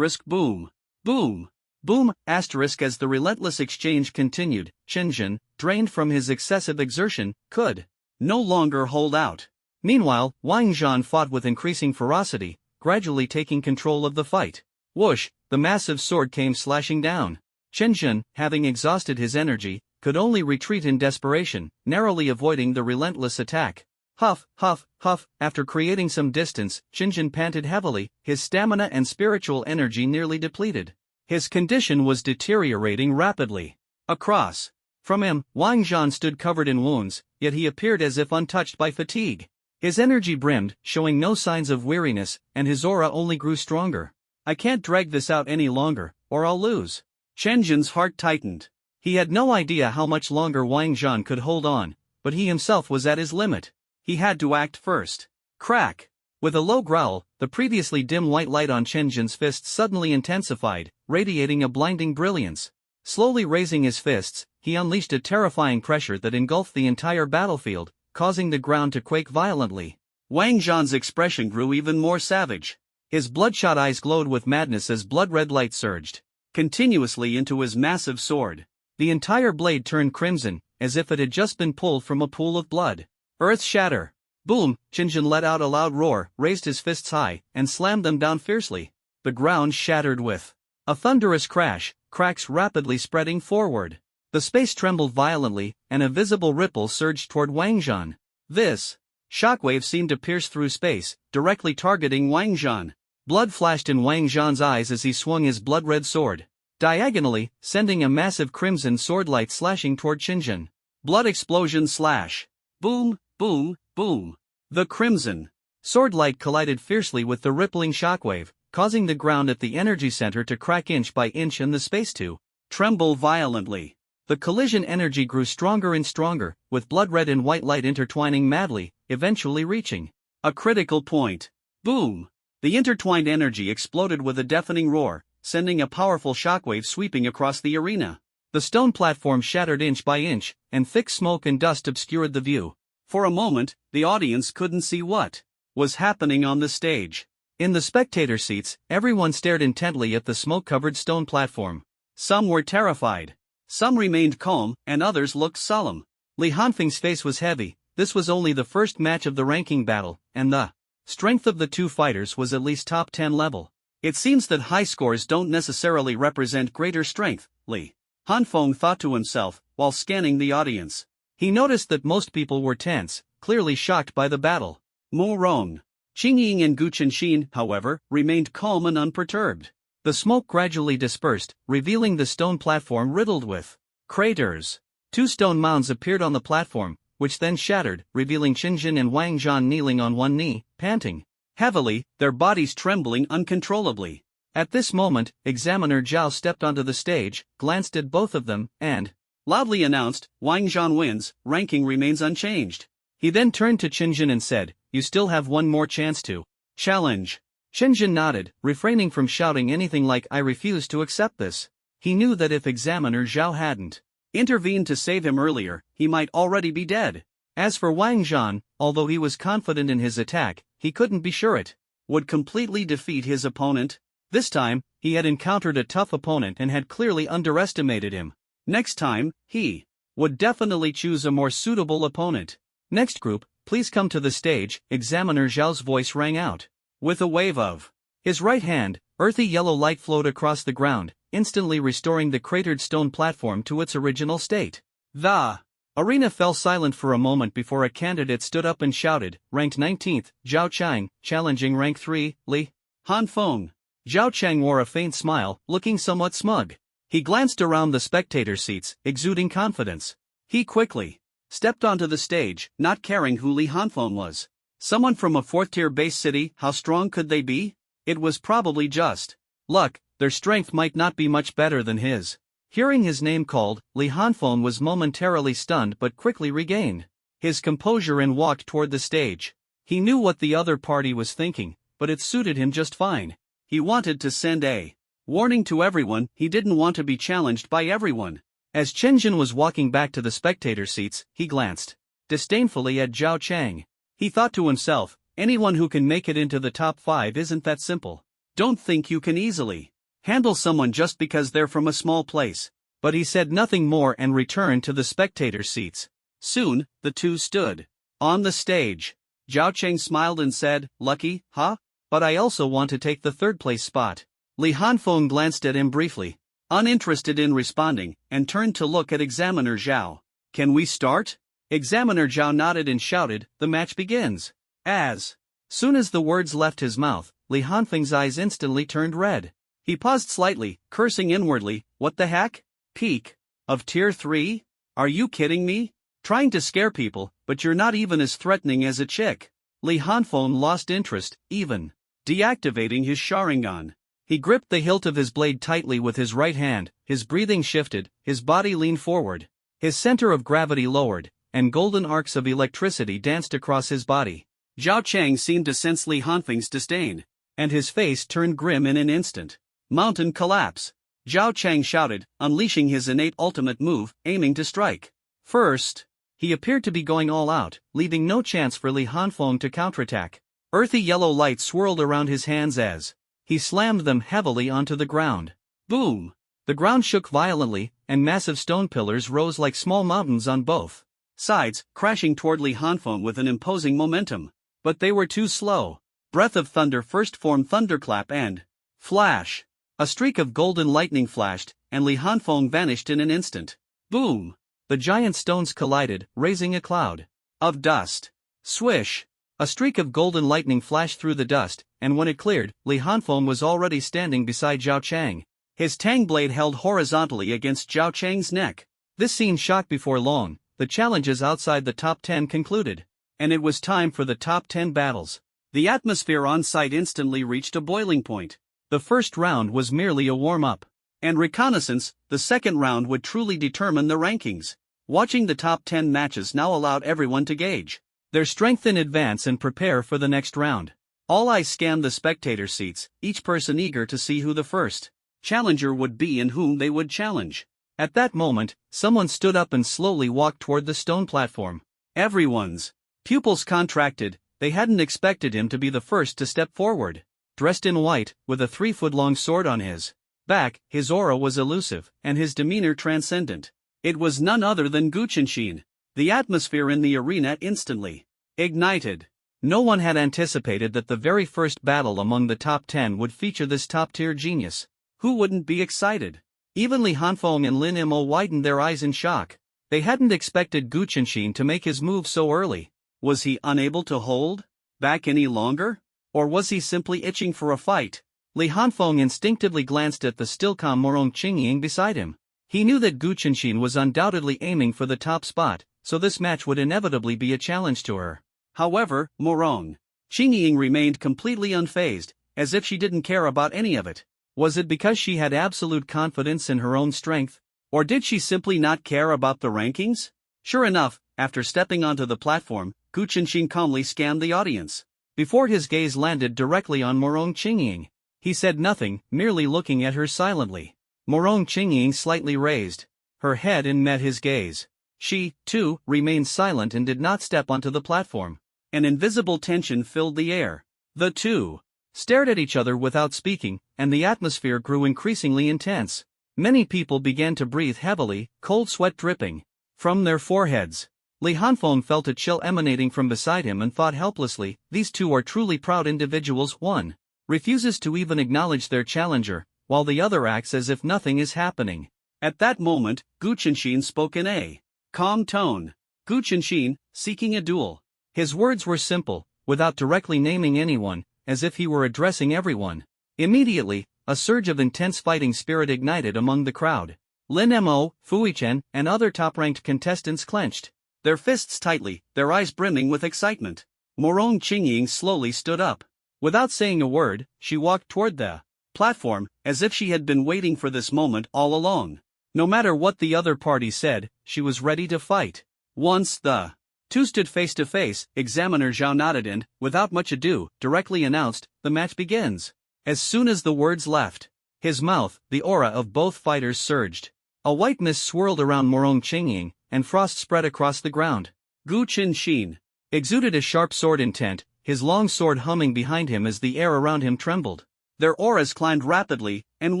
Boom. Boom. Boom. As the relentless exchange continued, Qingjin, drained from his excessive exertion, could no longer hold out. Meanwhile, Wang Zhan fought with increasing ferocity, gradually taking control of the fight. Whoosh, the massive sword came slashing down. Qingjin, having exhausted his energy, could only retreat in desperation, narrowly avoiding the relentless attack. Huff, huff, huff. After creating some distance, Qingjin panted heavily, his stamina and spiritual energy nearly depleted. His condition was deteriorating rapidly. Across from him, Wang Zhan stood covered in wounds, yet he appeared as if untouched by fatigue. His energy brimmed, showing no signs of weariness, and his aura only grew stronger. I can't drag this out any longer, or I'll lose. Qingjin's heart tightened. He had no idea how much longer Wang Zhan could hold on, but he himself was at his limit. He had to act first. Crack! With a low growl, the previously dim white light on Qingjin's fists suddenly intensified, radiating a blinding brilliance. Slowly raising his fists, he unleashed a terrifying pressure that engulfed the entire battlefield, causing the ground to quake violently. Wang Zhan's expression grew even more savage. His bloodshot eyes glowed with madness as blood-red light surged continuously into his massive sword. The entire blade turned crimson, as if it had just been pulled from a pool of blood. Earth shatter! Boom! Qingjin let out a loud roar, raised his fists high, and slammed them down fiercely. The ground shattered with a thunderous crash, cracks rapidly spreading forward. The space trembled violently, and a visible ripple surged toward Wang Zhan. This shockwave seemed to pierce through space, directly targeting Wang Zhan. Blood flashed in Wang Zhan's eyes as he swung his blood-red sword diagonally, sending a massive crimson swordlight slashing toward Qingjin. Blood explosion slash. Boom, boom, boom. The crimson swordlight collided fiercely with the rippling shockwave, causing the ground at the energy center to crack inch by inch and the space to tremble violently. The collision energy grew stronger and stronger, with blood-red and white light intertwining madly, eventually reaching a critical point. Boom! The intertwined energy exploded with a deafening roar, sending a powerful shockwave sweeping across the arena. The stone platform shattered inch by inch, and thick smoke and dust obscured the view. For a moment, the audience couldn't see what was happening on the stage. In the spectator seats, everyone stared intently at the smoke-covered stone platform. Some were terrified. Some remained calm, and others looked solemn. Li Hanfeng's face was heavy. This was only the first match of the ranking battle, and the strength of the two fighters was at least top 10 level. It seems that high scores don't necessarily represent greater strength, Li Hanfeng thought to himself, while scanning the audience. He noticed that most people were tense, clearly shocked by the battle. Mo Rong, Qingying and Gu Qianxin, however, remained calm and unperturbed. The smoke gradually dispersed, revealing the stone platform riddled with craters. Two stone mounds appeared on the platform, which then shattered, revealing Qingjin and Wang Zhan kneeling on one knee, panting heavily, their bodies trembling uncontrollably. At this moment, Examiner Zhao stepped onto the stage, glanced at both of them, and loudly announced, "Wang Zhan wins, ranking remains unchanged." He then turned to Qingjin and said, "You still have one more chance to challenge Chen nodded, refraining from shouting anything like "I refuse to accept this." He knew that if examiner Zhao hadn't intervened to save him earlier, he might already be dead. As for Wang Zhan, although he was confident in his attack, he couldn't be sure it would completely defeat his opponent. This time, he had encountered a tough opponent and had clearly underestimated him. Next time, he would definitely choose a more suitable opponent. "Next group, please come to the stage," Examiner Zhao's voice rang out. With a wave of his right hand, earthy yellow light flowed across the ground, instantly restoring the cratered stone platform to its original state. The arena fell silent for a moment before a candidate stood up and shouted, "Ranked 19th, Zhao Chang, challenging rank 3, Li Hanfeng." Zhao Chang wore a faint smile, looking somewhat smug. He glanced around the spectator seats, exuding confidence. He quickly stepped onto the stage, not caring who Li Hanfeng was. Someone from a fourth-tier base city, how strong could they be? It was probably just luck. Their strength might not be much better than his. Hearing his name called, Li Hanfeng was momentarily stunned but quickly regained his composure and walked toward the stage. He knew what the other party was thinking, but it suited him just fine. He wanted to send a warning to everyone. He didn't want to be challenged by everyone. As Chen Jin was walking back to the spectator seats, he glanced disdainfully at Zhao Chang. He thought to himself, anyone who can make it into the top 5 isn't that simple. Don't think you can easily handle someone just because they're from a small place. But he said nothing more and returned to the spectator seats. Soon, the two stood on the stage. Zhao Chang smiled and said, "Lucky, huh? But I also want to take the third-place spot." Li Hanfeng glanced at him briefly, uninterested in responding, and turned to look at Examiner Zhao. "Can we start?" Examiner Zhao nodded and shouted, "The match begins." As soon as the words left his mouth, Li Hanfeng's eyes instantly turned red. He paused slightly, cursing inwardly, "What the heck? Peak of Tier 3? Are you kidding me? Trying to scare people, but you're not even as threatening as a chick." Li Hanfeng lost interest, even deactivating his Sharingan. He gripped the hilt of his blade tightly with his right hand, his breathing shifted, his body leaned forward. His center of gravity lowered, and golden arcs of electricity danced across his body. Zhao Chang seemed to sense Li Hanfeng's disdain, and his face turned grim in an instant. "Mountain collapse!" Zhao Chang shouted, unleashing his innate ultimate move, aiming to strike first. He appeared to be going all out, leaving no chance for Li Hanfeng to counterattack. Earthy yellow light swirled around his hands as he slammed them heavily onto the ground. Boom! The ground shook violently, and massive stone pillars rose like small mountains on both sides, crashing toward Li Hanfeng with an imposing momentum. But they were too slow. Breath of Thunder first formed thunderclap and flash. A streak of golden lightning flashed, and Li Hanfeng vanished in an instant. Boom! The giant stones collided, raising a cloud of dust. Swish! A streak of golden lightning flashed through the dust, and when it cleared, Li Hanfeng was already standing beside Zhao Chang. His tang blade held horizontally against Zhao Chang's neck. This scene shocked. Before long, the challenges outside the top 10 concluded, and it was time for the top 10 battles. The atmosphere on site instantly reached a boiling point. The first round was merely a warm-up and reconnaissance. The second round would truly determine the rankings. Watching the top 10 matches now allowed everyone to gauge their strength in advance and prepare for the next round. All eyes scanned the spectator seats, each person eager to see who the first challenger would be and whom they would challenge. At that moment, someone stood up and slowly walked toward the stone platform. Everyone's pupils contracted. They hadn't expected him to be the first to step forward. Dressed in white, with a 3-foot-long sword on his back, his aura was elusive, and his demeanor transcendent. It was none other than Gu Qianxin. The atmosphere in the arena instantly ignited. No one had anticipated that the very first battle among the top 10 would feature this top-tier genius. Who wouldn't be excited? Even Li Hanfeng and Lin Imo widened their eyes in shock. They hadn't expected Gu Qianxin to make his move so early. Was he unable to hold back any longer? Or was he simply itching for a fight? Li Hanfeng instinctively glanced at the still calm Morong Qingying beside him. He knew that Gu Qianxin was undoubtedly aiming for the top spot, so this match would inevitably be a challenge to her. However, Morong Qingying remained completely unfazed, as if she didn't care about any of it. Was it because she had absolute confidence in her own strength? Or did she simply not care about the rankings? Sure enough, after stepping onto the platform, Gu Qianxin calmly scanned the audience. before his gaze landed directly on Morong Qingying. He said nothing, merely looking at her silently. Morong Qingying slightly raised her head and met his gaze. She, too, remained silent and did not step onto the platform. An invisible tension filled the air. The two stared at each other without speaking, and the atmosphere grew increasingly intense. Many people began to breathe heavily, cold sweat dripping from their foreheads. Li Hanfeng felt a chill emanating from beside him and thought helplessly, these two are truly proud individuals. One refuses to even acknowledge their challenger, while the other acts as if nothing is happening. At that moment, Gu Qinshin spoke in a calm tone. Gu Qinshin, seeking a duel. His words were simple, without directly naming anyone, as if he were addressing everyone. Immediately, a surge of intense fighting spirit ignited among the crowd. Lin Mo, Fuichen, and other top-ranked contestants clenched their fists tightly, their eyes brimming with excitement. Morong Qingying slowly stood up. Without saying a word, she walked toward the platform, as if she had been waiting for this moment all along. No matter what the other party said, she was ready to fight. Once the two stood face to face, examiner Zhao nodded and, without much ado, directly announced, "The match begins." As soon as the words left his mouth, the aura of both fighters surged. A white mist swirled around Morong Qingying, and frost spread across the ground. Gu Qinshin exuded a sharp sword intent, his long sword humming behind him as the air around him trembled. Their auras climbed rapidly, and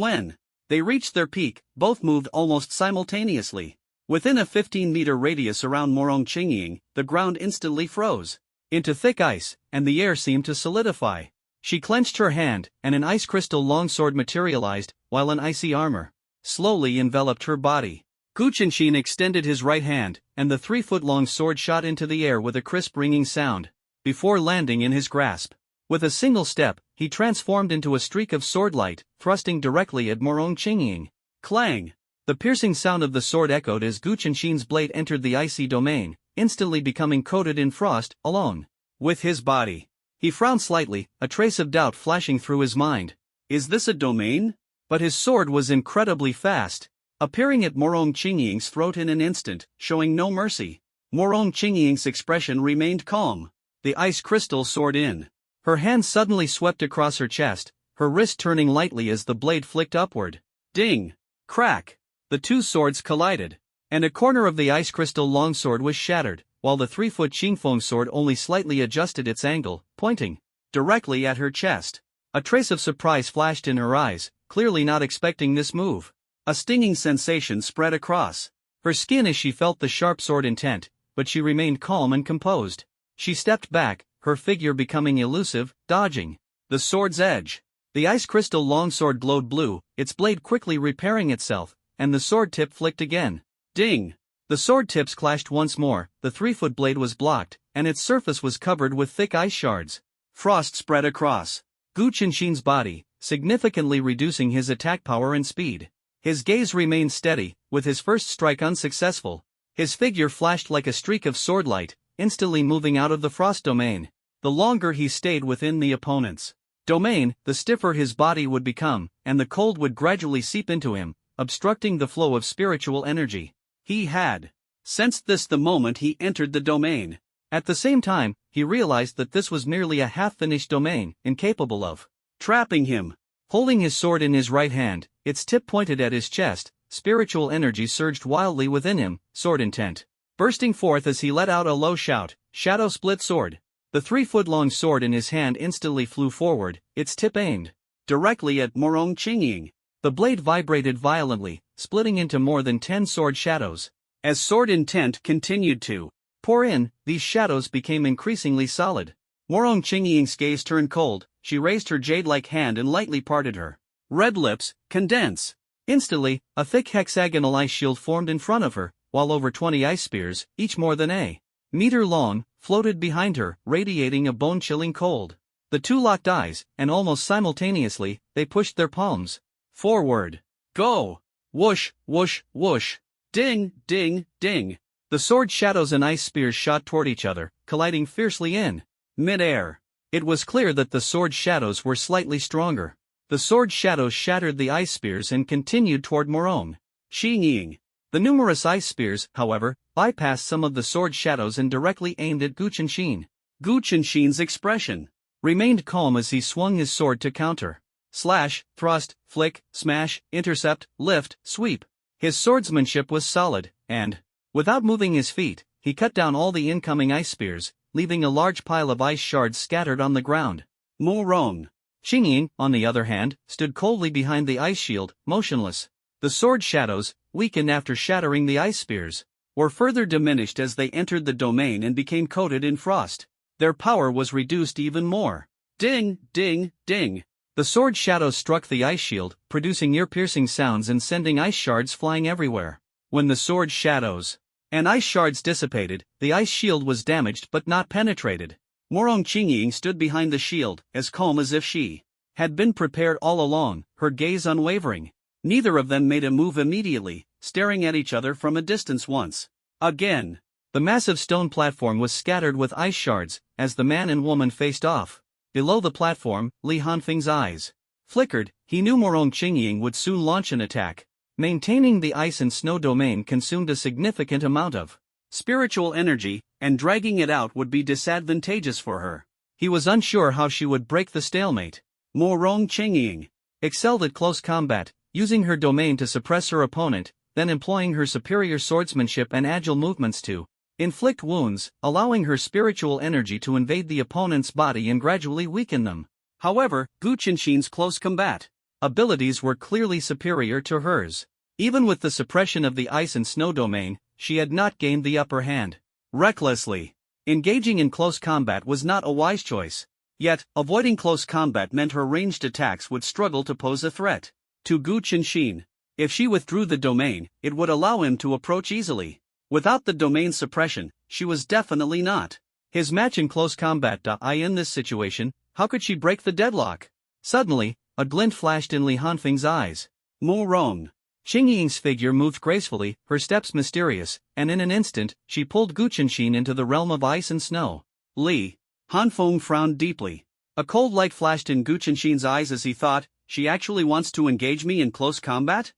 when they reached their peak, both moved almost simultaneously. Within a 15-meter radius around Morong Qingying, the ground instantly froze into thick ice, and the air seemed to solidify. She clenched her hand, and an ice crystal longsword materialized, while an icy armor slowly enveloped her body. Gu Qinshin extended his right hand, and the 3-foot-long sword shot into the air with a crisp ringing sound, before landing in his grasp. With a single step, he transformed into a streak of swordlight, thrusting directly at Morong Qingying. Clang! The piercing sound of the sword echoed as Gu Qinshin's blade entered the icy domain, instantly becoming coated in frost, alone with his body. He frowned slightly, a trace of doubt flashing through his mind. Is this a domain? But his sword was incredibly fast, appearing at Morong Qingying's throat in an instant, showing no mercy. Morong Qingying's expression remained calm. The ice crystal soared in. Her hand suddenly swept across her chest, her wrist turning lightly as the blade flicked upward. Ding! Crack! The two swords collided, and a corner of the ice crystal longsword was shattered, while the 3-foot Qingfeng sword only slightly adjusted its angle, pointing directly at her chest. A trace of surprise flashed in her eyes, clearly not expecting this move. A stinging sensation spread across her skin as she felt the sharp sword intent, but she remained calm and composed. She stepped back, her figure becoming elusive, dodging the sword's edge. The ice crystal longsword glowed blue, its blade quickly repairing itself, and the sword tip flicked again. Ding! The sword tips clashed once more, the 3-foot blade was blocked, and its surface was covered with thick ice shards. Frost spread across Gu Qinshin's body, significantly reducing his attack power and speed. His gaze remained steady, with his first strike unsuccessful. His figure flashed like a streak of swordlight, instantly moving out of the frost domain. The longer he stayed within the opponent's domain, the stiffer his body would become, and the cold would gradually seep into him, obstructing the flow of spiritual energy. He had sensed this the moment he entered the domain. At the same time, he realized that this was merely a half-finished domain, incapable of trapping him. Holding his sword in his right hand, its tip pointed at his chest, spiritual energy surged wildly within him, sword intent bursting forth as he let out a low shout, "Shadow Split Sword." The 3-foot-long sword in his hand instantly flew forward, its tip aimed directly at Morong Qingying. The blade vibrated violently, splitting into more than 10 sword shadows. As sword intent continued to pour in, these shadows became increasingly solid. Morong Qingying's gaze turned cold, she raised her jade-like hand and lightly parted her red lips. Condense! Instantly, a thick hexagonal ice shield formed in front of her, while over 20 ice spears, each more than a meter long, floated behind her, radiating a bone-chilling cold. The two locked eyes, and almost simultaneously, they pushed their palms forward. Go! Whoosh, whoosh, whoosh. Ding, ding, ding. The sword shadows and ice spears shot toward each other, colliding fiercely in mid-air. It was clear that the sword shadows were slightly stronger. The sword shadows shattered the ice spears and continued toward Morong Qingying. The numerous ice spears, however, bypassed some of the sword shadows and directly aimed at Gu Qinshin. Gu Qinshin's expression remained calm as he swung his sword to counter. Slash, thrust, flick, smash, intercept, lift, sweep. His swordsmanship was solid, and, without moving his feet, he cut down all the incoming ice spears, leaving a large pile of ice shards scattered on the ground. Morong. Xingying, on the other hand, stood coldly behind the ice shield, motionless. The sword shadows, weakened after shattering the ice spears, were further diminished as they entered the domain and became coated in frost. Their power was reduced even more. Ding, ding, ding. The sword shadows struck the ice shield, producing ear-piercing sounds and sending ice shards flying everywhere. When the sword shadows and ice shards dissipated, the ice shield was damaged but not penetrated. Morong Qingying stood behind the shield, as calm as if she had been prepared all along, her gaze unwavering. Neither of them made a move immediately, staring at each other from a distance once. Again. The massive stone platform was scattered with ice shards, as the man and woman faced off. Below the platform, Li Hanfeng's eyes flickered. He knew Morong Qingying would soon launch an attack. Maintaining the ice and snow domain consumed a significant amount of spiritual energy, and dragging it out would be disadvantageous for her. He was unsure how she would break the stalemate. Morong Qingying excelled at close combat, using her domain to suppress her opponent, then employing her superior swordsmanship and agile movements to inflict wounds, allowing her spiritual energy to invade the opponent's body and gradually weaken them. However, Gu Qinshin's close combat abilities were clearly superior to hers. Even with the suppression of the ice and snow domain, she had not gained the upper hand. Recklessly engaging in close combat was not a wise choice. Yet, avoiding close combat meant her ranged attacks would struggle to pose a threat to Gu Qinshin. If she withdrew the domain, it would allow him to approach easily. Without the domain suppression, she was definitely not his match in close combat. In this situation, how could she break the deadlock? Suddenly, a glint flashed in Li Hanfeng's eyes. Morong Qingying's figure moved gracefully, her steps mysterious, and in an instant, she pulled Gu Qinshin into the realm of ice and snow. Li Hanfeng frowned deeply. A cold light flashed in Gu Qinshin's eyes as he thought, she actually wants to engage me in close combat?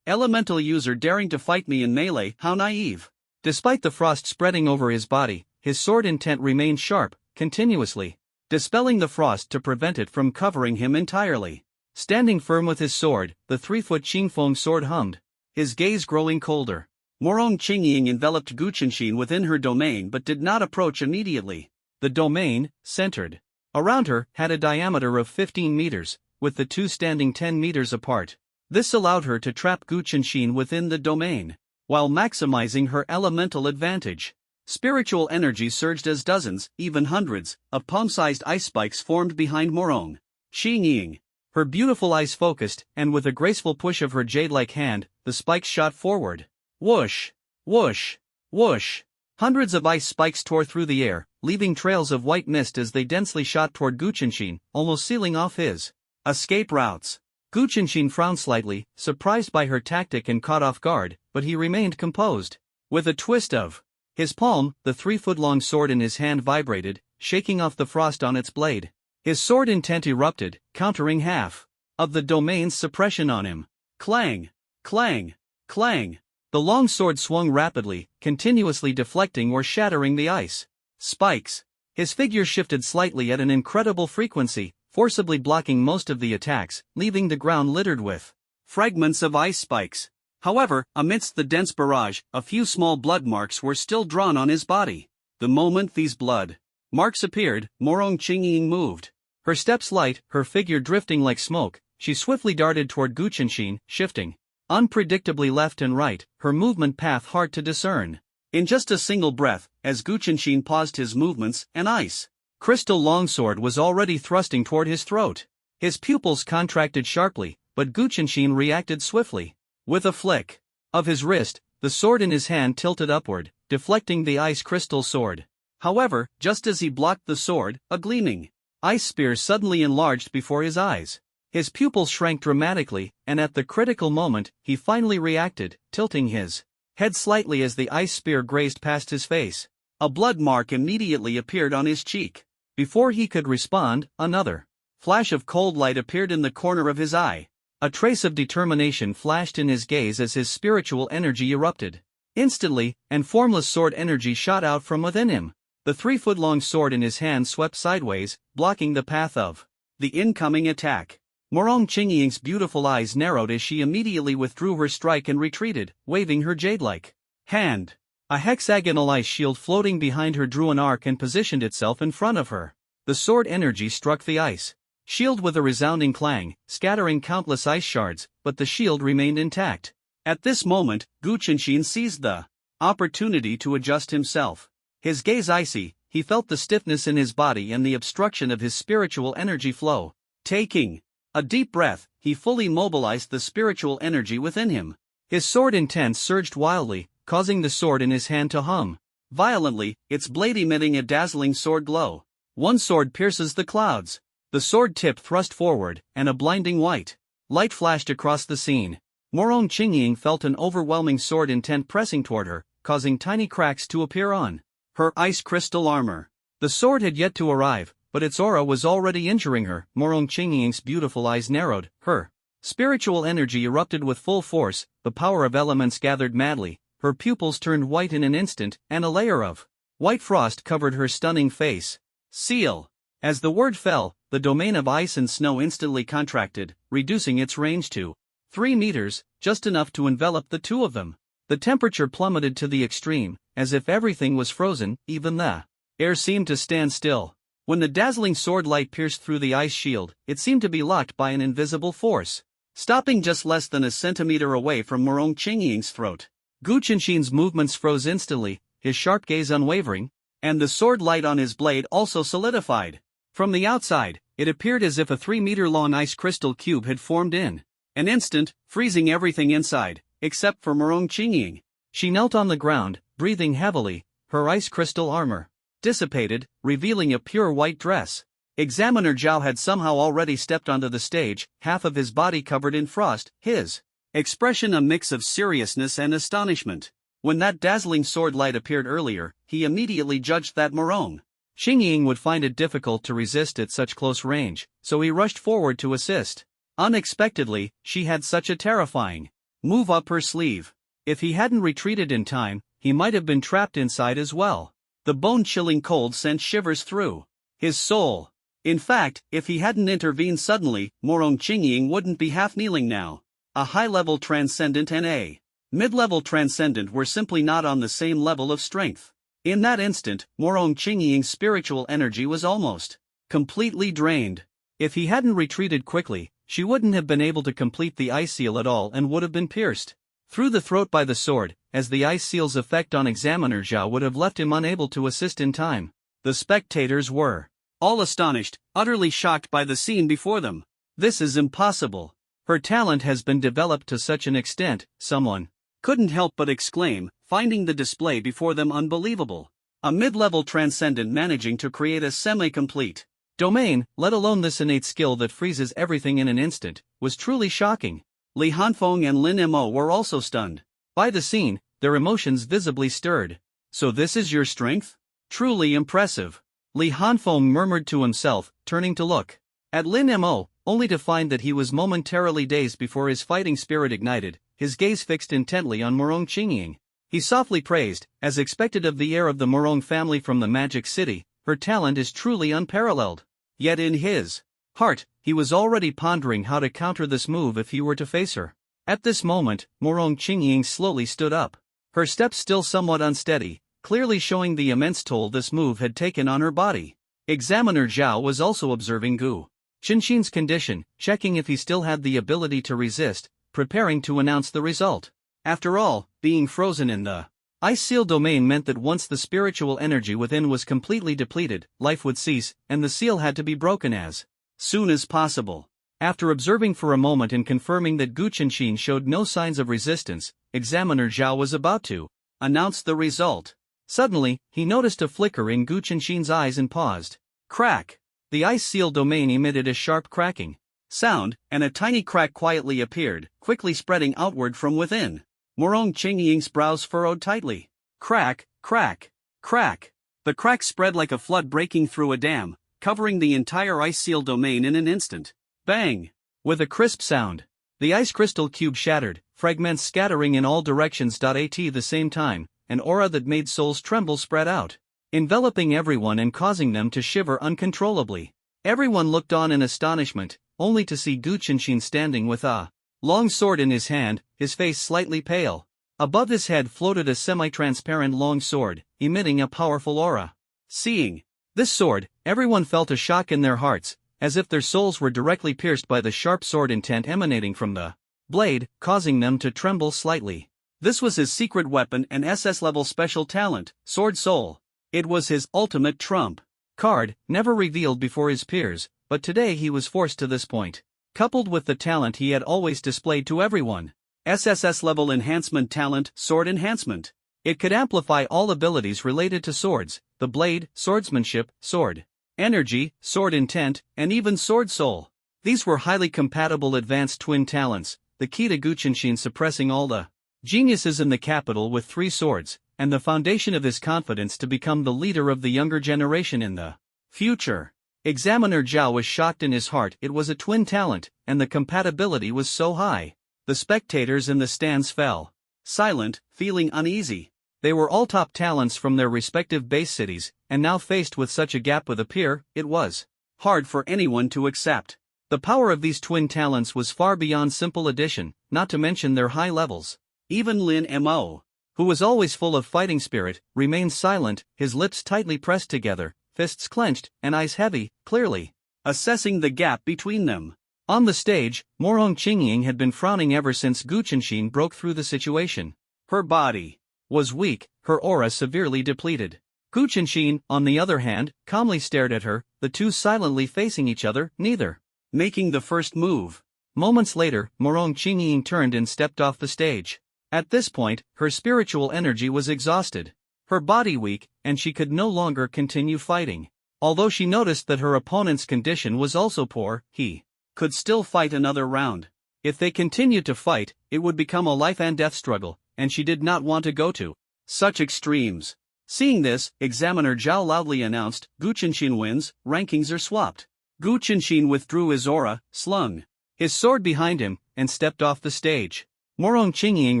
Elemental user daring to fight me in melee, how naive. Despite the frost spreading over his body, his sword intent remained sharp, continuously dispelling the frost to prevent it from covering him entirely. Standing firm with his sword, the 3-foot Qingfeng sword hummed, his gaze growing colder. Morong Qingying enveloped Gu Qinshin within her domain but did not approach immediately. The domain, centered around her, had a diameter of 15 meters, with the two standing 10 meters apart. This allowed her to trap Gu Qinshin within the domain, while maximizing her elemental advantage. Spiritual energy surged as dozens, even hundreds, of palm-sized ice spikes formed behind Morong Qingying. Her beautiful eyes focused, and with a graceful push of her jade-like hand, the spikes shot forward. Whoosh! Whoosh! Whoosh! Hundreds of ice spikes tore through the air, leaving trails of white mist as they densely shot toward Gu Qinshin, almost sealing off his escape routes. Gu Qinshin frowned slightly, surprised by her tactic and caught off guard, but he remained composed. With a twist of his palm, the 3-foot-long sword in his hand vibrated, shaking off the frost on its blade. His sword intent erupted, countering half of the domain's suppression on him. Clang! Clang! Clang! The long sword swung rapidly, continuously deflecting or shattering the ice spikes. His figure shifted slightly at an incredible frequency, forcibly blocking most of the attacks, leaving the ground littered with fragments of ice spikes. However, amidst the dense barrage, a few small blood marks were still drawn on his body. The moment these blood marks appeared, Morong Qingying moved. Her steps light, her figure drifting like smoke, she swiftly darted toward Gu Qinshin, shifting unpredictably left and right, her movement path hard to discern. In just a single breath, as Gu Qinshin paused his movements, an ice crystal longsword was already thrusting toward his throat. His pupils contracted sharply, but Gu Qinshin reacted swiftly. With a flick of his wrist, the sword in his hand tilted upward, deflecting the ice crystal sword. However, just as he blocked the sword, a gleaming ice spear suddenly enlarged before his eyes. His pupils shrank dramatically, and at the critical moment, he finally reacted, tilting his head slightly as the ice spear grazed past his face. A blood mark immediately appeared on his cheek. Before he could respond, another flash of cold light appeared in the corner of his eye. A trace of determination flashed in his gaze as his spiritual energy erupted. Instantly, and formless sword energy shot out from within him. The 3-foot-long sword in his hand swept sideways, blocking the path of the incoming attack. Morong Qingying's beautiful eyes narrowed as she immediately withdrew her strike and retreated, waving her jade-like hand. A hexagonal ice shield floating behind her drew an arc and positioned itself in front of her. The sword energy struck the ice shield with a resounding clang, scattering countless ice shards, but the shield remained intact. At this moment, Gu Qianxin seized the opportunity to adjust himself. His gaze icy, he felt the stiffness in his body and the obstruction of his spiritual energy flow. Taking a deep breath, he fully mobilized the spiritual energy within him. His sword intent surged wildly, causing the sword in his hand to hum violently, its blade emitting a dazzling sword glow. One sword pierces the clouds. The sword tip thrust forward, and a blinding white light flashed across the scene. Morong Qingying felt an overwhelming sword intent pressing toward her, causing tiny cracks to appear on her ice crystal armor. The sword had yet to arrive, but its aura was already injuring her. Morong Qingying's beautiful eyes narrowed, her spiritual energy erupted with full force, the power of elements gathered madly, her pupils turned white in an instant, and a layer of white frost covered her stunning face. Seal. As the word fell, the domain of ice and snow instantly contracted, reducing its range to 3 meters, just enough to envelop the two of them. The temperature plummeted to the extreme, as if everything was frozen, even the air seemed to stand still. When the dazzling sword light pierced through the ice shield, it seemed to be locked by an invisible force, stopping just less than a centimeter away from Morong Qingying's throat. Gu Qianxin's movements froze instantly, his sharp gaze unwavering, and the sword light on his blade also solidified. From the outside, it appeared as if a 3-meter-long ice crystal cube had formed in an instant, freezing everything inside, except for Morong Qingying. She knelt on the ground, breathing heavily, her ice crystal armor dissipated, revealing a pure white dress. Examiner Zhao had somehow already stepped onto the stage, half of his body covered in frost, his expression a mix of seriousness and astonishment. When that dazzling sword light appeared earlier, he immediately judged that Morong Qingying would find it difficult to resist at such close range, so he rushed forward to assist. Unexpectedly, she had such a terrifying move up her sleeve. If he hadn't retreated in time, he might have been trapped inside as well. The bone-chilling cold sent shivers through his soul. In fact, if he hadn't intervened suddenly, Morong Qingying wouldn't be half-kneeling now. A high-level transcendent and a mid-level transcendent were simply not on the same level of strength. In that instant, Morong Qingying's spiritual energy was almost completely drained. If he hadn't retreated quickly, she wouldn't have been able to complete the ice seal at all and would have been pierced through the throat by the sword, as the ice seal's effect on Examiner Zhao would have left him unable to assist in time. The spectators were all astonished, utterly shocked by the scene before them. This is impossible. Her talent has been developed to such an extent, someone couldn't help but exclaim, finding the display before them unbelievable. A mid-level transcendent managing to create a semi-complete domain, let alone this innate skill that freezes everything in an instant, was truly shocking. Li Hanfeng and Lin Mo were also stunned by the scene, their emotions visibly stirred. So this is your strength? Truly impressive. Li Hanfeng murmured to himself, turning to look at Lin Mo, only to find that he was momentarily dazed before his fighting spirit ignited, his gaze fixed intently on Morong Qingying. He softly praised, as expected of the heir of the Morong family from the Magic City, her talent is truly unparalleled. Yet in his heart, he was already pondering how to counter this move if he were to face her. At this moment, Morong Qingying slowly stood up. Her steps still somewhat unsteady, clearly showing the immense toll this move had taken on her body. Examiner Zhao was also observing Gu Qianxin's condition, checking if he still had the ability to resist, preparing to announce the result. After all, being frozen in the ice seal domain meant that once the spiritual energy within was completely depleted, life would cease, and the seal had to be broken as soon as possible. After observing for a moment and confirming that Gu Qianxin showed no signs of resistance, Examiner Zhao was about to announce the result. Suddenly, he noticed a flicker in Gu Qianxin's eyes and paused. Crack! The ice seal domain emitted a sharp cracking sound, and a tiny crack quietly appeared, quickly spreading outward from within. Morong Qingying's brows furrowed tightly. Crack, crack, crack. The crack spread like a flood breaking through a dam, covering the entire ice seal domain in an instant. Bang! With a crisp sound, the ice crystal cube shattered, fragments scattering in all directions. At the same time, an aura that made souls tremble spread out. enveloping everyone and causing them to shiver uncontrollably. Everyone looked on in astonishment, only to see Gu Qinshin standing with a long sword in his hand, his face slightly pale. Above his head floated a semi-transparent long sword, emitting a powerful aura. Seeing this sword, everyone felt a shock in their hearts, as if their souls were directly pierced by the sharp sword intent emanating from the blade, causing them to tremble slightly. This was his secret weapon and SS-level special talent, Sword Soul. It was his ultimate trump card, never revealed before his peers, but today he was forced to this point. Coupled with the talent he had always displayed to everyone. SSS-level enhancement talent, Sword Enhancement. It could amplify all abilities related to swords, the blade, swordsmanship, sword energy, sword intent, and even sword soul. These were highly compatible advanced twin talents, the key to Gu Qinshin suppressing all the geniuses in the capital with 3 swords, and the foundation of his confidence to become the leader of the younger generation in the future. Examiner Zhao was shocked in his heart. It was a twin talent, and the compatibility was so high. The spectators in the stands fell silent, feeling uneasy. They were all top talents from their respective base cities, and now faced with such a gap with a peer, it was hard for anyone to accept. The power of these twin talents was far beyond simple addition, not to mention their high levels. Even Lin Mo, who was always full of fighting spirit, remained silent, his lips tightly pressed together, fists clenched, and eyes heavy, clearly assessing the gap between them. On the stage, Morong Qingying had been frowning ever since Gu Qinshin broke through the situation. Her body was weak, her aura severely depleted. Gu Qinshin, on the other hand, calmly stared at her, the two silently facing each other, neither making the first move. Moments later, Morong Qingying turned and stepped off the stage. At this point, her spiritual energy was exhausted, her body weak, and she could no longer continue fighting. Although she noticed that her opponent's condition was also poor, he could still fight another round. If they continued to fight, it would become a life and death struggle, and she did not want to go to such extremes. Seeing this, Examiner Zhao loudly announced, Gu Qinshin wins, rankings are swapped. Gu Qinshin withdrew his aura, slung his sword behind him, and stepped off the stage. Morong Qingying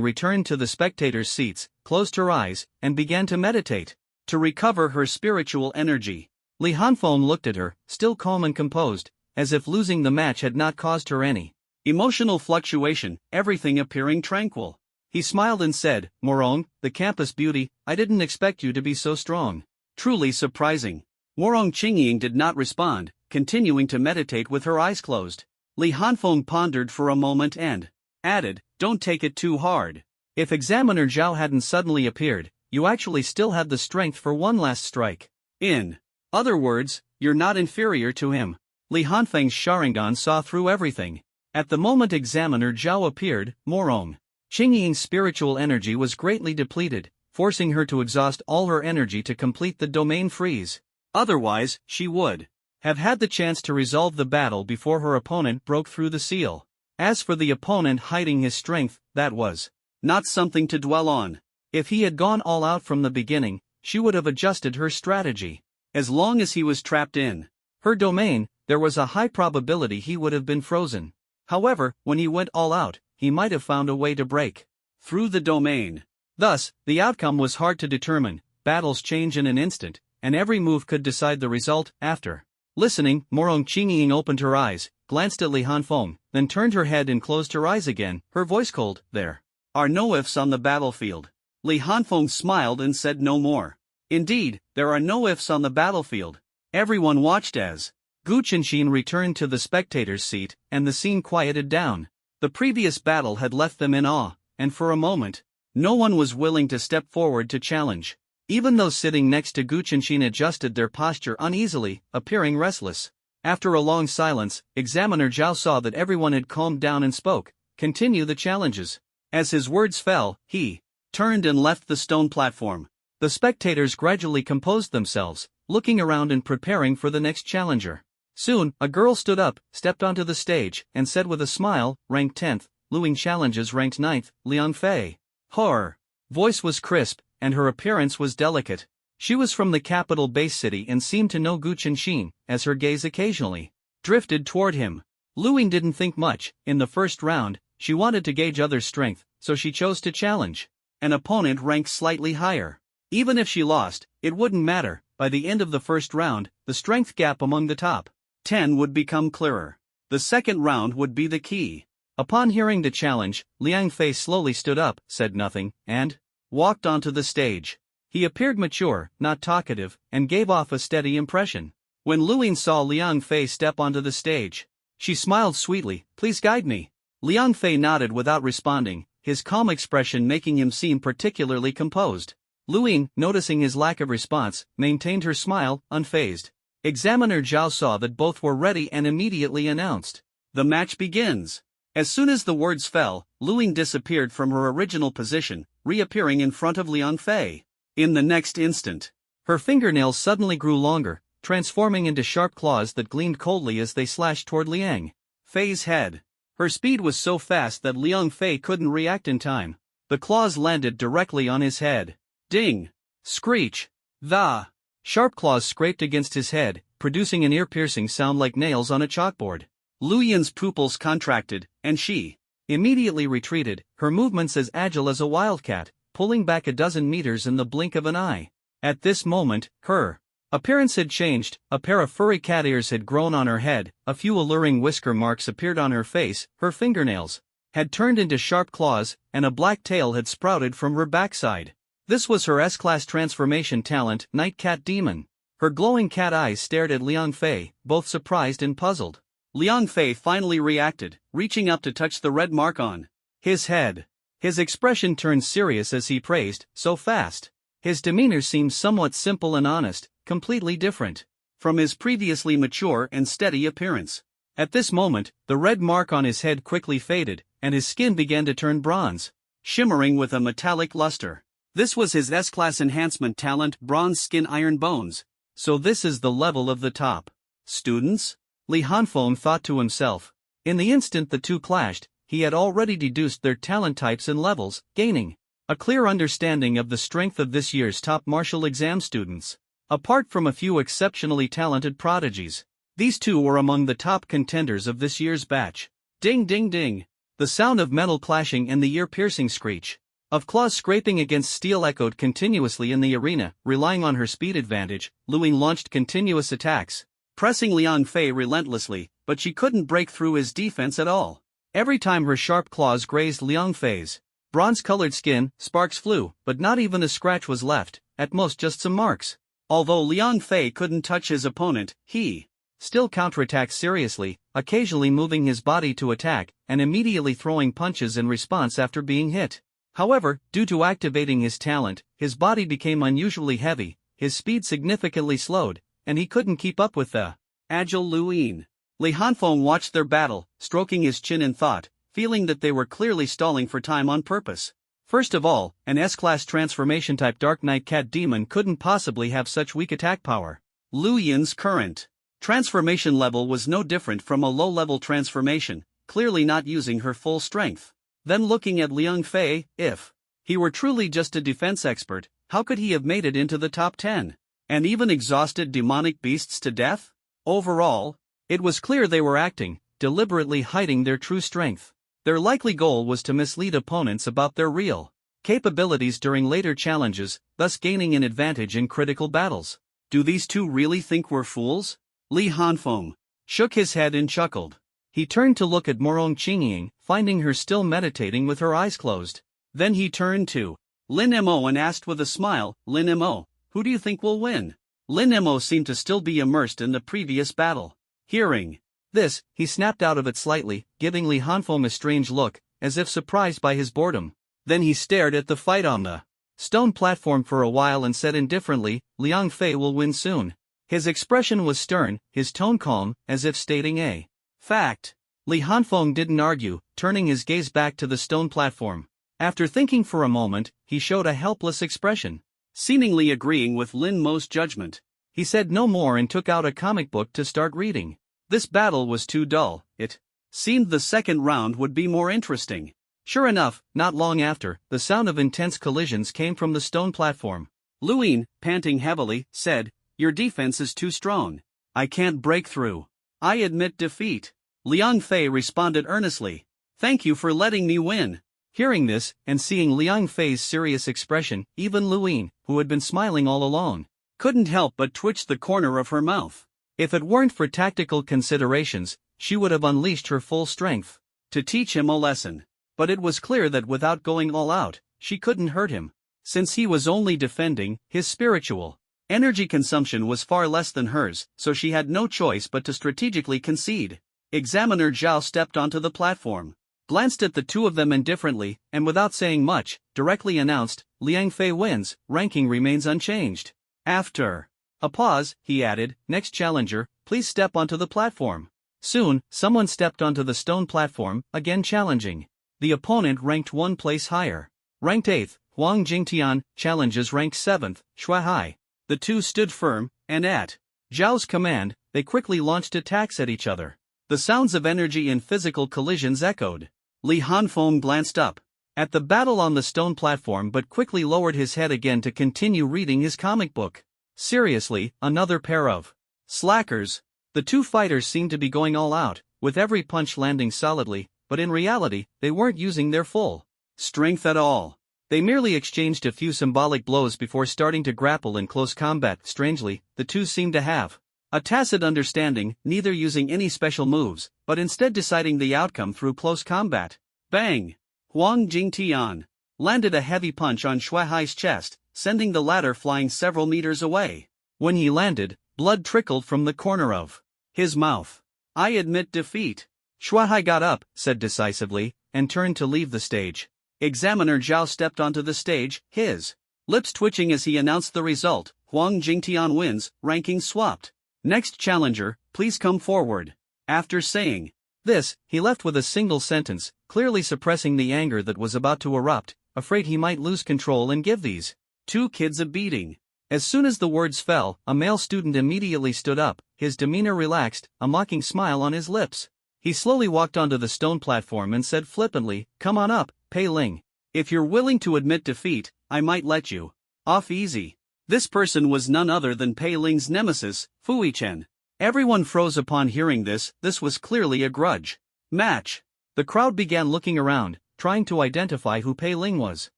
returned to the spectators' seats, closed her eyes, and began to meditate, to recover her spiritual energy. Li Hanfeng looked at her, still calm and composed, as if losing the match had not caused her any emotional fluctuation, everything appearing tranquil. He smiled and said, Morong, the campus beauty, I didn't expect you to be so strong. Truly surprising. Morong Qingying did not respond, continuing to meditate with her eyes closed. Li Hanfeng pondered for a moment and added, don't take it too hard. If Examiner Zhao hadn't suddenly appeared, you actually still had the strength for one last strike. In other words, you're not inferior to him. Li Hanfeng's Sharingan saw through everything. At the moment Examiner Zhao appeared, Morong Qingying's spiritual energy was greatly depleted, forcing her to exhaust all her energy to complete the domain freeze. Otherwise, she would have had the chance to resolve the battle before her opponent broke through the seal. As for the opponent hiding his strength, that was not something to dwell on. If he had gone all out from the beginning, she would have adjusted her strategy. As long as he was trapped in her domain, there was a high probability he would have been frozen. However, when he went all out, he might have found a way to break through the domain. Thus, the outcome was hard to determine. Battles change in an instant, and every move could decide the result. After listening, Morong Qingying opened her eyes, glanced at Li Hanfeng, then turned her head and closed her eyes again, her voice cold. There are no ifs on the battlefield. Li Hanfeng smiled and said no more. Indeed, there are no ifs on the battlefield. Everyone watched as Gu Qinshin returned to the spectator's seat, and the scene quieted down. The previous battle had left them in awe, and for a moment, no one was willing to step forward to challenge. Even those sitting next to Gu Qinshin adjusted their posture uneasily, appearing restless. After a long silence, Examiner Zhao saw that everyone had calmed down and spoke, continue the challenges. As his words fell, he turned and left the stone platform. The spectators gradually composed themselves, looking around and preparing for the next challenger. Soon, a girl stood up, stepped onto the stage, and said with a smile, ranked 10th, Luing challenges ranked 9th, Liang Fei. Her voice was crisp, and her appearance was delicate. She was from the capital base city and seemed to know Gu Qinshin, as her gaze occasionally drifted toward him. Luing didn't think much. In the first round, she wanted to gauge others' strength, so she chose to challenge an opponent ranked slightly higher. Even if she lost, it wouldn't matter. By the end of the first round, the strength gap among the top 10 would become clearer. The second round would be the key. Upon hearing the challenge, Liang Fei slowly stood up, said nothing, and walked onto the stage. He appeared mature, not talkative, and gave off a steady impression. When Luyin saw Liang Fei step onto the stage, she smiled sweetly. "Please guide me." Liang Fei nodded without responding, his calm expression making him seem particularly composed. Luyin, noticing his lack of response, maintained her smile, unfazed. Examiner Zhao saw that both were ready and immediately announced, "The match begins." As soon as the words fell, Luyin disappeared from her original position, reappearing in front of Liang Fei. In the next instant, her fingernails suddenly grew longer, transforming into sharp claws that gleamed coldly as they slashed toward Liang Fei's head. Her speed was so fast that Liang Fei couldn't react in time. The claws landed directly on his head. Ding! Screech! The sharp claws scraped against his head, producing an ear-piercing sound like nails on a chalkboard. Luyin's pupils contracted, and she immediately retreated, her movements as agile as a wildcat, pulling back a dozen meters in the blink of an eye. At this moment, her appearance had changed. A pair of furry cat ears had grown on her head, a few alluring whisker marks appeared on her face, her fingernails had turned into sharp claws, and a black tail had sprouted from her backside. This was her S-class transformation talent, Night Cat Demon. Her glowing cat eyes stared at Liang Fei, both surprised and puzzled. Liang Fei finally reacted, reaching up to touch the red mark on his head. His expression turned serious as he praised, "So fast." His demeanor seemed somewhat simple and honest, completely different from his previously mature and steady appearance. At this moment, the red mark on his head quickly faded, and his skin began to turn bronze, shimmering with a metallic luster. This was his S-class enhancement talent, Bronze Skin Iron Bones. So this is the level of the top students? Li Hanfeng thought to himself. In the instant the two clashed, he had already deduced their talent types and levels, gaining a clear understanding of the strength of this year's top martial exam students. Apart from a few exceptionally talented prodigies, these two were among the top contenders of this year's batch. Ding ding ding! The sound of metal clashing and the ear-piercing screech of claws scraping against steel echoed continuously in the arena. Relying on her speed advantage, Luyin launched continuous attacks, pressing Liang Fei relentlessly, but she couldn't break through his defense at all. Every time her sharp claws grazed Liang Fei's bronze-colored skin, sparks flew, but not even a scratch was left, at most just some marks. Although Liang Fei couldn't touch his opponent, he still counterattacked seriously, occasionally moving his body to attack, and immediately throwing punches in response after being hit. However, due to activating his talent, his body became unusually heavy, his speed significantly slowed, and he couldn't keep up with the agile Luyin. Li Hanfeng watched their battle, stroking his chin in thought, feeling that they were clearly stalling for time on purpose. First of all, an S-class transformation-type Dark Knight Cat Demon couldn't possibly have such weak attack power. Luyin's current transformation level was no different from a low-level transformation, clearly not using her full strength. Then looking at Liang Fei, if he were truly just a defense expert, how could he have made it into the top 10? And even exhausted demonic beasts to death? Overall, it was clear they were acting, deliberately hiding their true strength. Their likely goal was to mislead opponents about their real capabilities during later challenges, thus gaining an advantage in critical battles. Do these two really think we're fools? Li Hanfeng shook his head and chuckled. He turned to look at Morong Qingying, finding her still meditating with her eyes closed. Then he turned to Lin Mo and asked with a smile, "Lin Mo, who do you think will win?" Lin Mo seemed to still be immersed in the previous battle. Hearing this, he snapped out of it slightly, giving Li Hanfeng a strange look, as if surprised by his boredom. Then he stared at the fight on the stone platform for a while and said indifferently, "Liang Fei will win soon." His expression was stern, his tone calm, as if stating a fact. Li Hanfeng didn't argue, turning his gaze back to the stone platform. After thinking for a moment, he showed a helpless expression. Seemingly agreeing with Lin Mo's judgment, he said no more and took out a comic book to start reading. This battle was too dull. It seemed the second round would be more interesting. Sure enough, not long after, the sound of intense collisions came from the stone platform. Luyin, panting heavily, said, "Your defense is too strong. I can't break through. I admit defeat." Liang Fei responded earnestly, "Thank you for letting me win." Hearing this, and seeing Liang Fei's serious expression, even Luin, who had been smiling all along, couldn't help but twitch the corner of her mouth. If it weren't for tactical considerations, she would have unleashed her full strength to teach him a lesson. But it was clear that without going all out, she couldn't hurt him. Since he was only defending, his spiritual energy consumption was far less than hers, so she had no choice but to strategically concede. Examiner Zhao stepped onto the platform, glanced at the two of them indifferently, and without saying much, directly announced, Liang Fei wins, ranking remains unchanged. After a pause, he added, next challenger, please step onto the platform. Soon, someone stepped onto the stone platform, again challenging. The opponent ranked one place higher. Ranked 8th, Huang Jingtian, challenges ranked 7th, Shuai. The two stood firm, and at Zhao's command, they quickly launched attacks at each other. The sounds of energy and physical collisions echoed. Li Hanfeng glanced up at the battle on the stone platform but quickly lowered his head again to continue reading his comic book. Seriously, another pair of slackers. The two fighters seemed to be going all out, with every punch landing solidly, but in reality, they weren't using their full strength at all. They merely exchanged a few symbolic blows before starting to grapple in close combat. Strangely, the two seemed to have a tacit understanding, neither using any special moves, but instead deciding the outcome through close combat. Bang! Huang Jingtian landed a heavy punch on Shuai's chest, sending the latter flying several meters away. When he landed, blood trickled from the corner of his mouth. I admit defeat. Shuai got up, said decisively, and turned to leave the stage. Examiner Zhao stepped onto the stage, his lips twitching as he announced the result. Huang Jingtian wins, ranking swapped. Next challenger, please come forward. After saying this, he left with a single sentence, clearly suppressing the anger that was about to erupt, afraid he might lose control and give these two kids a beating. As soon as the words fell, a male student immediately stood up, his demeanor relaxed, a mocking smile on his lips. He slowly walked onto the stone platform and said flippantly, "Come on up, Pei Ling. If you're willing to admit defeat, I might let you off easy." This person was none other than Pei Ling's nemesis, Fui Chen. Everyone froze upon hearing this. This was clearly a grudge match. The crowd began looking around, trying to identify who Pei Ling was.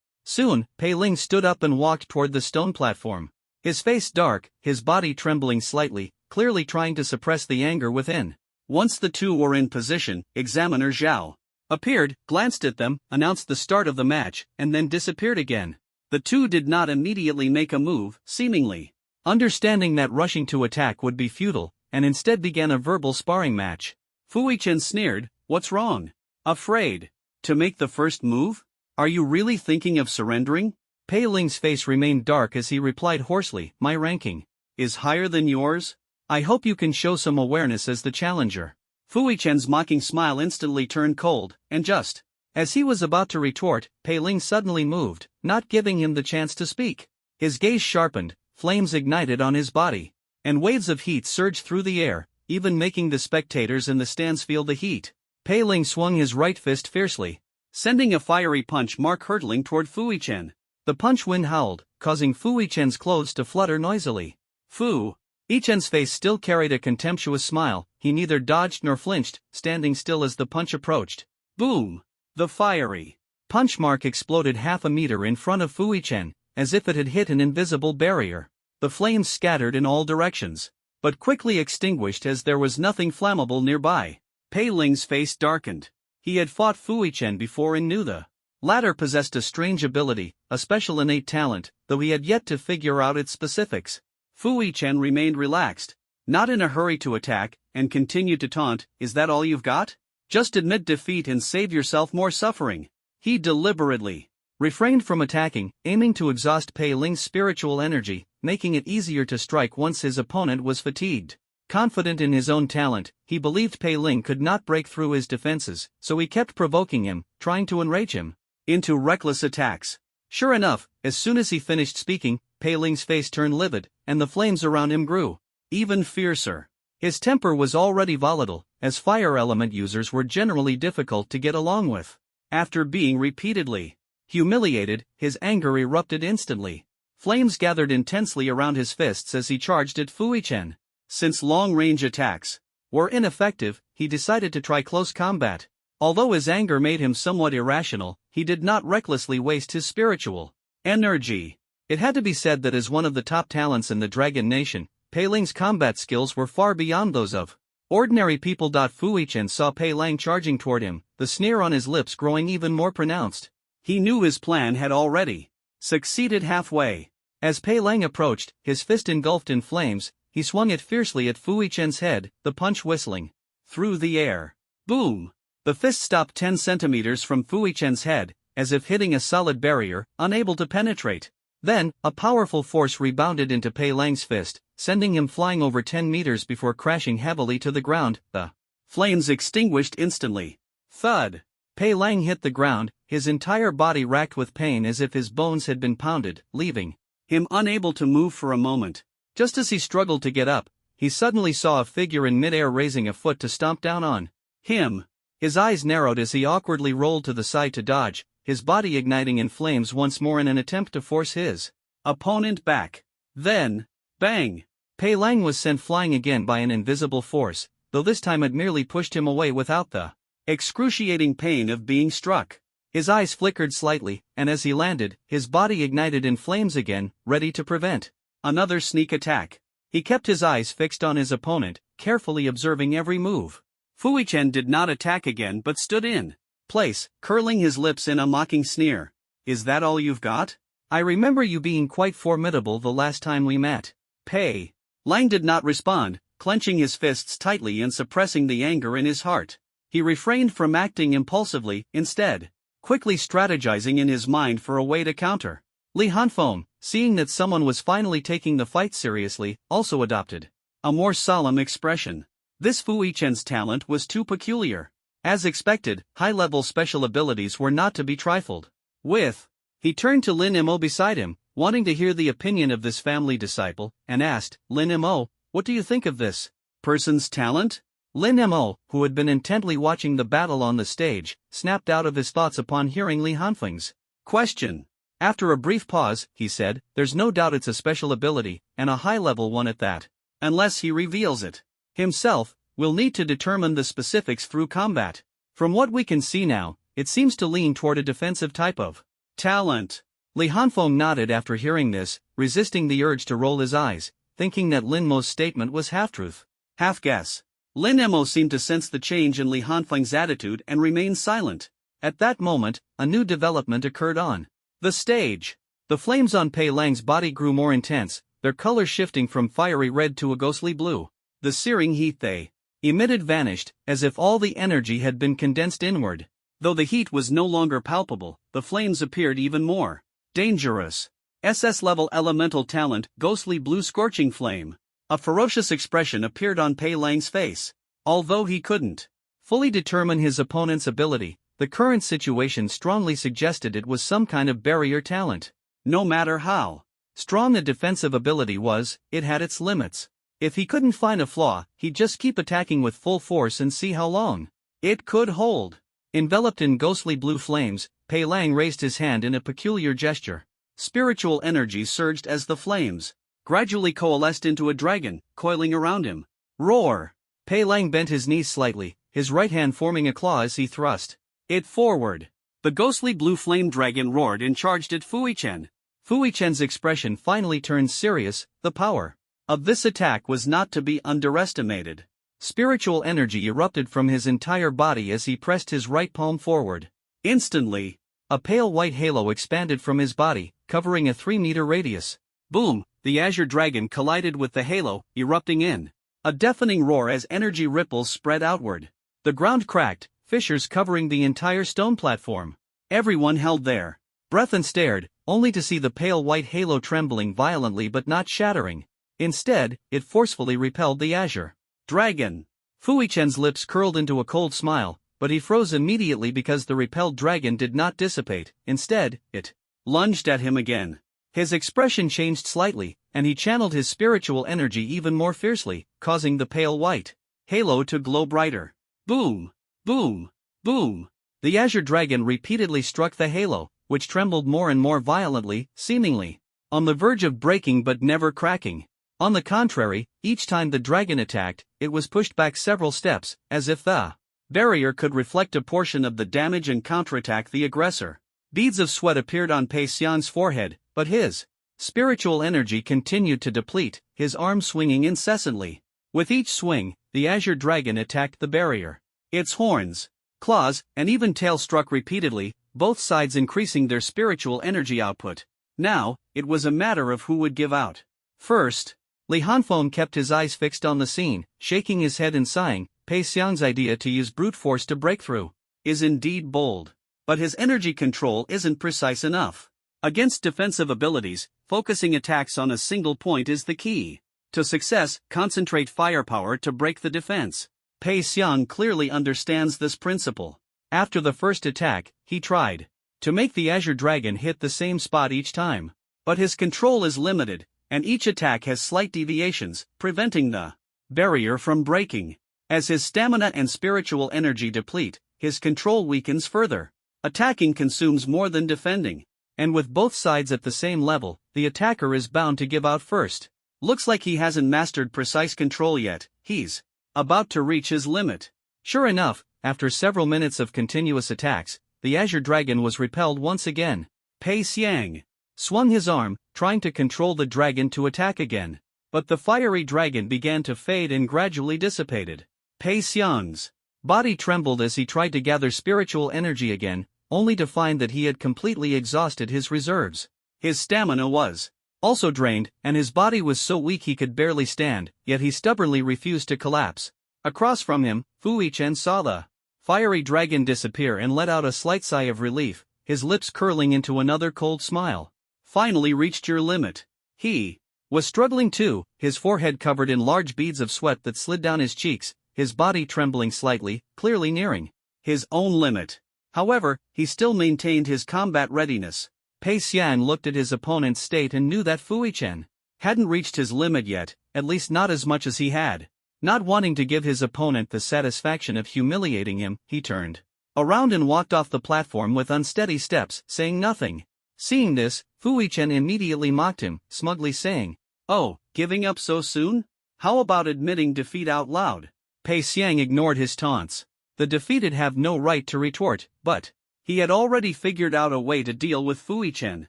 Soon, Pei Ling stood up and walked toward the stone platform. His face dark, his body trembling slightly, clearly trying to suppress the anger within. Once the two were in position, Examiner Zhao appeared, glanced at them, announced the start of the match, and then disappeared again. The two did not immediately make a move, seemingly understanding that rushing to attack would be futile, and instead began a verbal sparring match. Fui Chen sneered, "What's wrong? Afraid to make the first move? Are you really thinking of surrendering?" Pei Ling's face remained dark as he replied hoarsely, "My ranking is higher than yours? I hope you can show some awareness as the challenger." Fui Chen's mocking smile instantly turned cold, and just as he was about to retort, Pei Ling suddenly moved, not giving him the chance to speak. His gaze sharpened, flames ignited on his body, and waves of heat surged through the air, even making the spectators in the stands feel the heat. Pei Ling swung his right fist fiercely, sending a fiery punch mark hurtling toward Fui Chen. The punch wind howled, causing Fui Chen's clothes to flutter noisily. Fui Chen's face still carried a contemptuous smile. He neither dodged nor flinched, standing still as the punch approached. Boom! The fiery punch mark exploded half a meter in front of Fui Chen, as if it had hit an invisible barrier. The flames scattered in all directions, but quickly extinguished as there was nothing flammable nearby. Pei Ling's face darkened. He had fought Fui Chen before and knew the latter possessed a strange ability, a special innate talent, though he had yet to figure out its specifics. Fui Chen remained relaxed, not in a hurry to attack, and continued to taunt, "Is that all you've got? Just admit defeat and save yourself more suffering." He deliberately refrained from attacking, aiming to exhaust Pei Ling's spiritual energy, making it easier to strike once his opponent was fatigued. Confident in his own talent, he believed Pei Ling could not break through his defenses, so he kept provoking him, trying to enrage him into reckless attacks. Sure enough, as soon as he finished speaking, Pei Ling's face turned livid, and the flames around him grew even fiercer. His temper was already volatile, as fire element users were generally difficult to get along with. After being repeatedly humiliated, his anger erupted instantly. Flames gathered intensely around his fists as he charged at Fui Chen. Since long-range attacks were ineffective, he decided to try close combat. Although his anger made him somewhat irrational, he did not recklessly waste his spiritual energy. It had to be said that as one of the top talents in the Dragon Nation, Pei Ling's combat skills were far beyond those of ordinary people. Fu Yichen saw Pei Lang charging toward him, the sneer on his lips growing even more pronounced. He knew his plan had already succeeded halfway. As Pei Lang approached, his fist engulfed in flames, he swung it fiercely at Fu Yichen's head, the punch whistling through the air. Boom! The fist stopped 10 centimeters from Fu Yichen's head, as if hitting a solid barrier, unable to penetrate. Then, a powerful force rebounded into Pei Lang's fist, sending him flying over 10 meters before crashing heavily to the ground. The flames extinguished instantly. Thud! Pei Lang hit the ground, his entire body racked with pain as if his bones had been pounded, leaving him unable to move for a moment. Just as he struggled to get up, he suddenly saw a figure in midair raising a foot to stomp down on him. His eyes narrowed as he awkwardly rolled to the side to dodge, his body igniting in flames once more in an attempt to force his opponent back. Then, bang! Pei Lang was sent flying again by an invisible force, though this time it merely pushed him away without the excruciating pain of being struck. His eyes flickered slightly, and as he landed, his body ignited in flames again, ready to prevent another sneak attack. He kept his eyes fixed on his opponent, carefully observing every move. Fu Yichen did not attack again but stood in place, curling his lips in a mocking sneer. Is that all you've got? I remember you being quite formidable the last time we met. Pei Lang did not respond, clenching his fists tightly and suppressing the anger in his heart. He refrained from acting impulsively, instead quickly strategizing in his mind for a way to counter. Li Hanfeng, seeing that someone was finally taking the fight seriously, also adopted a more solemn expression. This Fu Yichen's talent was too peculiar. As expected, high-level special abilities were not to be trifled with. He turned to Lin Mo beside him, wanting to hear the opinion of this family disciple, and asked, Lin Mo, what do you think of this person's talent? Lin Mo, who had been intently watching the battle on the stage, snapped out of his thoughts upon hearing Li Hanfeng's question. After a brief pause, he said, there's no doubt it's a special ability, and a high-level one at that. Unless he reveals it himself, we'll need to determine the specifics through combat. From what we can see now, it seems to lean toward a defensive type of talent. Li Hanfeng nodded after hearing this, resisting the urge to roll his eyes, thinking that Lin Mo's statement was half-truth, half-guess. Lin Mo seemed to sense the change in Li Hanfeng's attitude and remained silent. At that moment, a new development occurred on the stage. The flames on Pei Lang's body grew more intense, their color shifting from fiery red to a ghostly blue. The searing heat they emitted vanished, as if all the energy had been condensed inward. Though the heat was no longer palpable, the flames appeared even more dangerous. SS-level elemental talent, ghostly blue scorching flame. A ferocious expression appeared on Pei Lang's face. Although he couldn't fully determine his opponent's ability, the current situation strongly suggested it was some kind of barrier talent. No matter how strong a defensive ability was, it had its limits. If he couldn't find a flaw, he'd just keep attacking with full force and see how long it could hold. Enveloped in ghostly blue flames, Pei Lang raised his hand in a peculiar gesture. Spiritual energy surged as the flames gradually coalesced into a dragon, coiling around him. Roar! Pei Lang bent his knees slightly, his right hand forming a claw as he thrust it forward. The ghostly blue flame dragon roared and charged at Fu Yichen. Fu Yichen's expression finally turned serious. The power of this attack was not to be underestimated. Spiritual energy erupted from his entire body as he pressed his right palm forward. Instantly, a pale white halo expanded from his body, covering a 3-meter radius. Boom! The azure dragon collided with the halo, erupting in a deafening roar as energy ripples spread outward. The ground cracked, fissures covering the entire stone platform. Everyone held their breath and stared, only to see the pale white halo trembling violently but not shattering. Instead, it forcefully repelled the azure dragon. Fu Yichen's lips curled into a cold smile, but he froze immediately because the repelled dragon did not dissipate. Instead, it lunged at him again. His expression changed slightly, and he channeled his spiritual energy even more fiercely, causing the pale white halo to glow brighter. Boom! Boom! Boom! The azure dragon repeatedly struck the halo, which trembled more and more violently, seemingly on the verge of breaking but never cracking. On the contrary, each time the dragon attacked, it was pushed back several steps, as if the barrier could reflect a portion of the damage and counterattack the aggressor. Beads of sweat appeared on Pei Xiang's forehead, but his spiritual energy continued to deplete, his arms swinging incessantly. With each swing, the azure dragon attacked the barrier. Its horns, claws, and even tail struck repeatedly, both sides increasing their spiritual energy output. Now, it was a matter of who would give out first. Li Hanfeng kept his eyes fixed on the scene, shaking his head and sighing. Pei Xiang's idea to use brute force to break through is indeed bold, but his energy control isn't precise enough. Against defensive abilities, focusing attacks on a single point is the key to success. Concentrate firepower to break the defense. Pei Xiang clearly understands this principle. After the first attack, he tried to make the azure dragon hit the same spot each time. But his control is limited, and each attack has slight deviations, preventing the barrier from breaking. As his stamina and spiritual energy deplete, his control weakens further. Attacking consumes more than defending. And with both sides at the same level, the attacker is bound to give out first. Looks like he hasn't mastered precise control yet. He's about to reach his limit. Sure enough, after several minutes of continuous attacks, the azure dragon was repelled once again. Pei Xiang swung his arm, trying to control the dragon to attack again. But the fiery dragon began to fade and gradually dissipated. Pei Xiang's body trembled as he tried to gather spiritual energy again, only to find that he had completely exhausted his reserves. His stamina was also drained, and his body was so weak he could barely stand, yet he stubbornly refused to collapse. Across from him, Fu Yichen saw the fiery dragon disappear and let out a slight sigh of relief, his lips curling into another cold smile. Finally reached your limit. He was struggling too, his forehead covered in large beads of sweat that slid down his cheeks, his body trembling slightly, clearly nearing his own limit. However, he still maintained his combat readiness. Pei Xiang looked at his opponent's state and knew that Fu Yichen hadn't reached his limit yet, at least not as much as he had. Not wanting to give his opponent the satisfaction of humiliating him, he turned around and walked off the platform with unsteady steps, saying nothing. Seeing this, Fu Yichen immediately mocked him, smugly saying, "Oh, giving up so soon? How about admitting defeat out loud?" Pei Xiang ignored his taunts. The defeated have no right to retort, but he had already figured out a way to deal with Fu Yichen.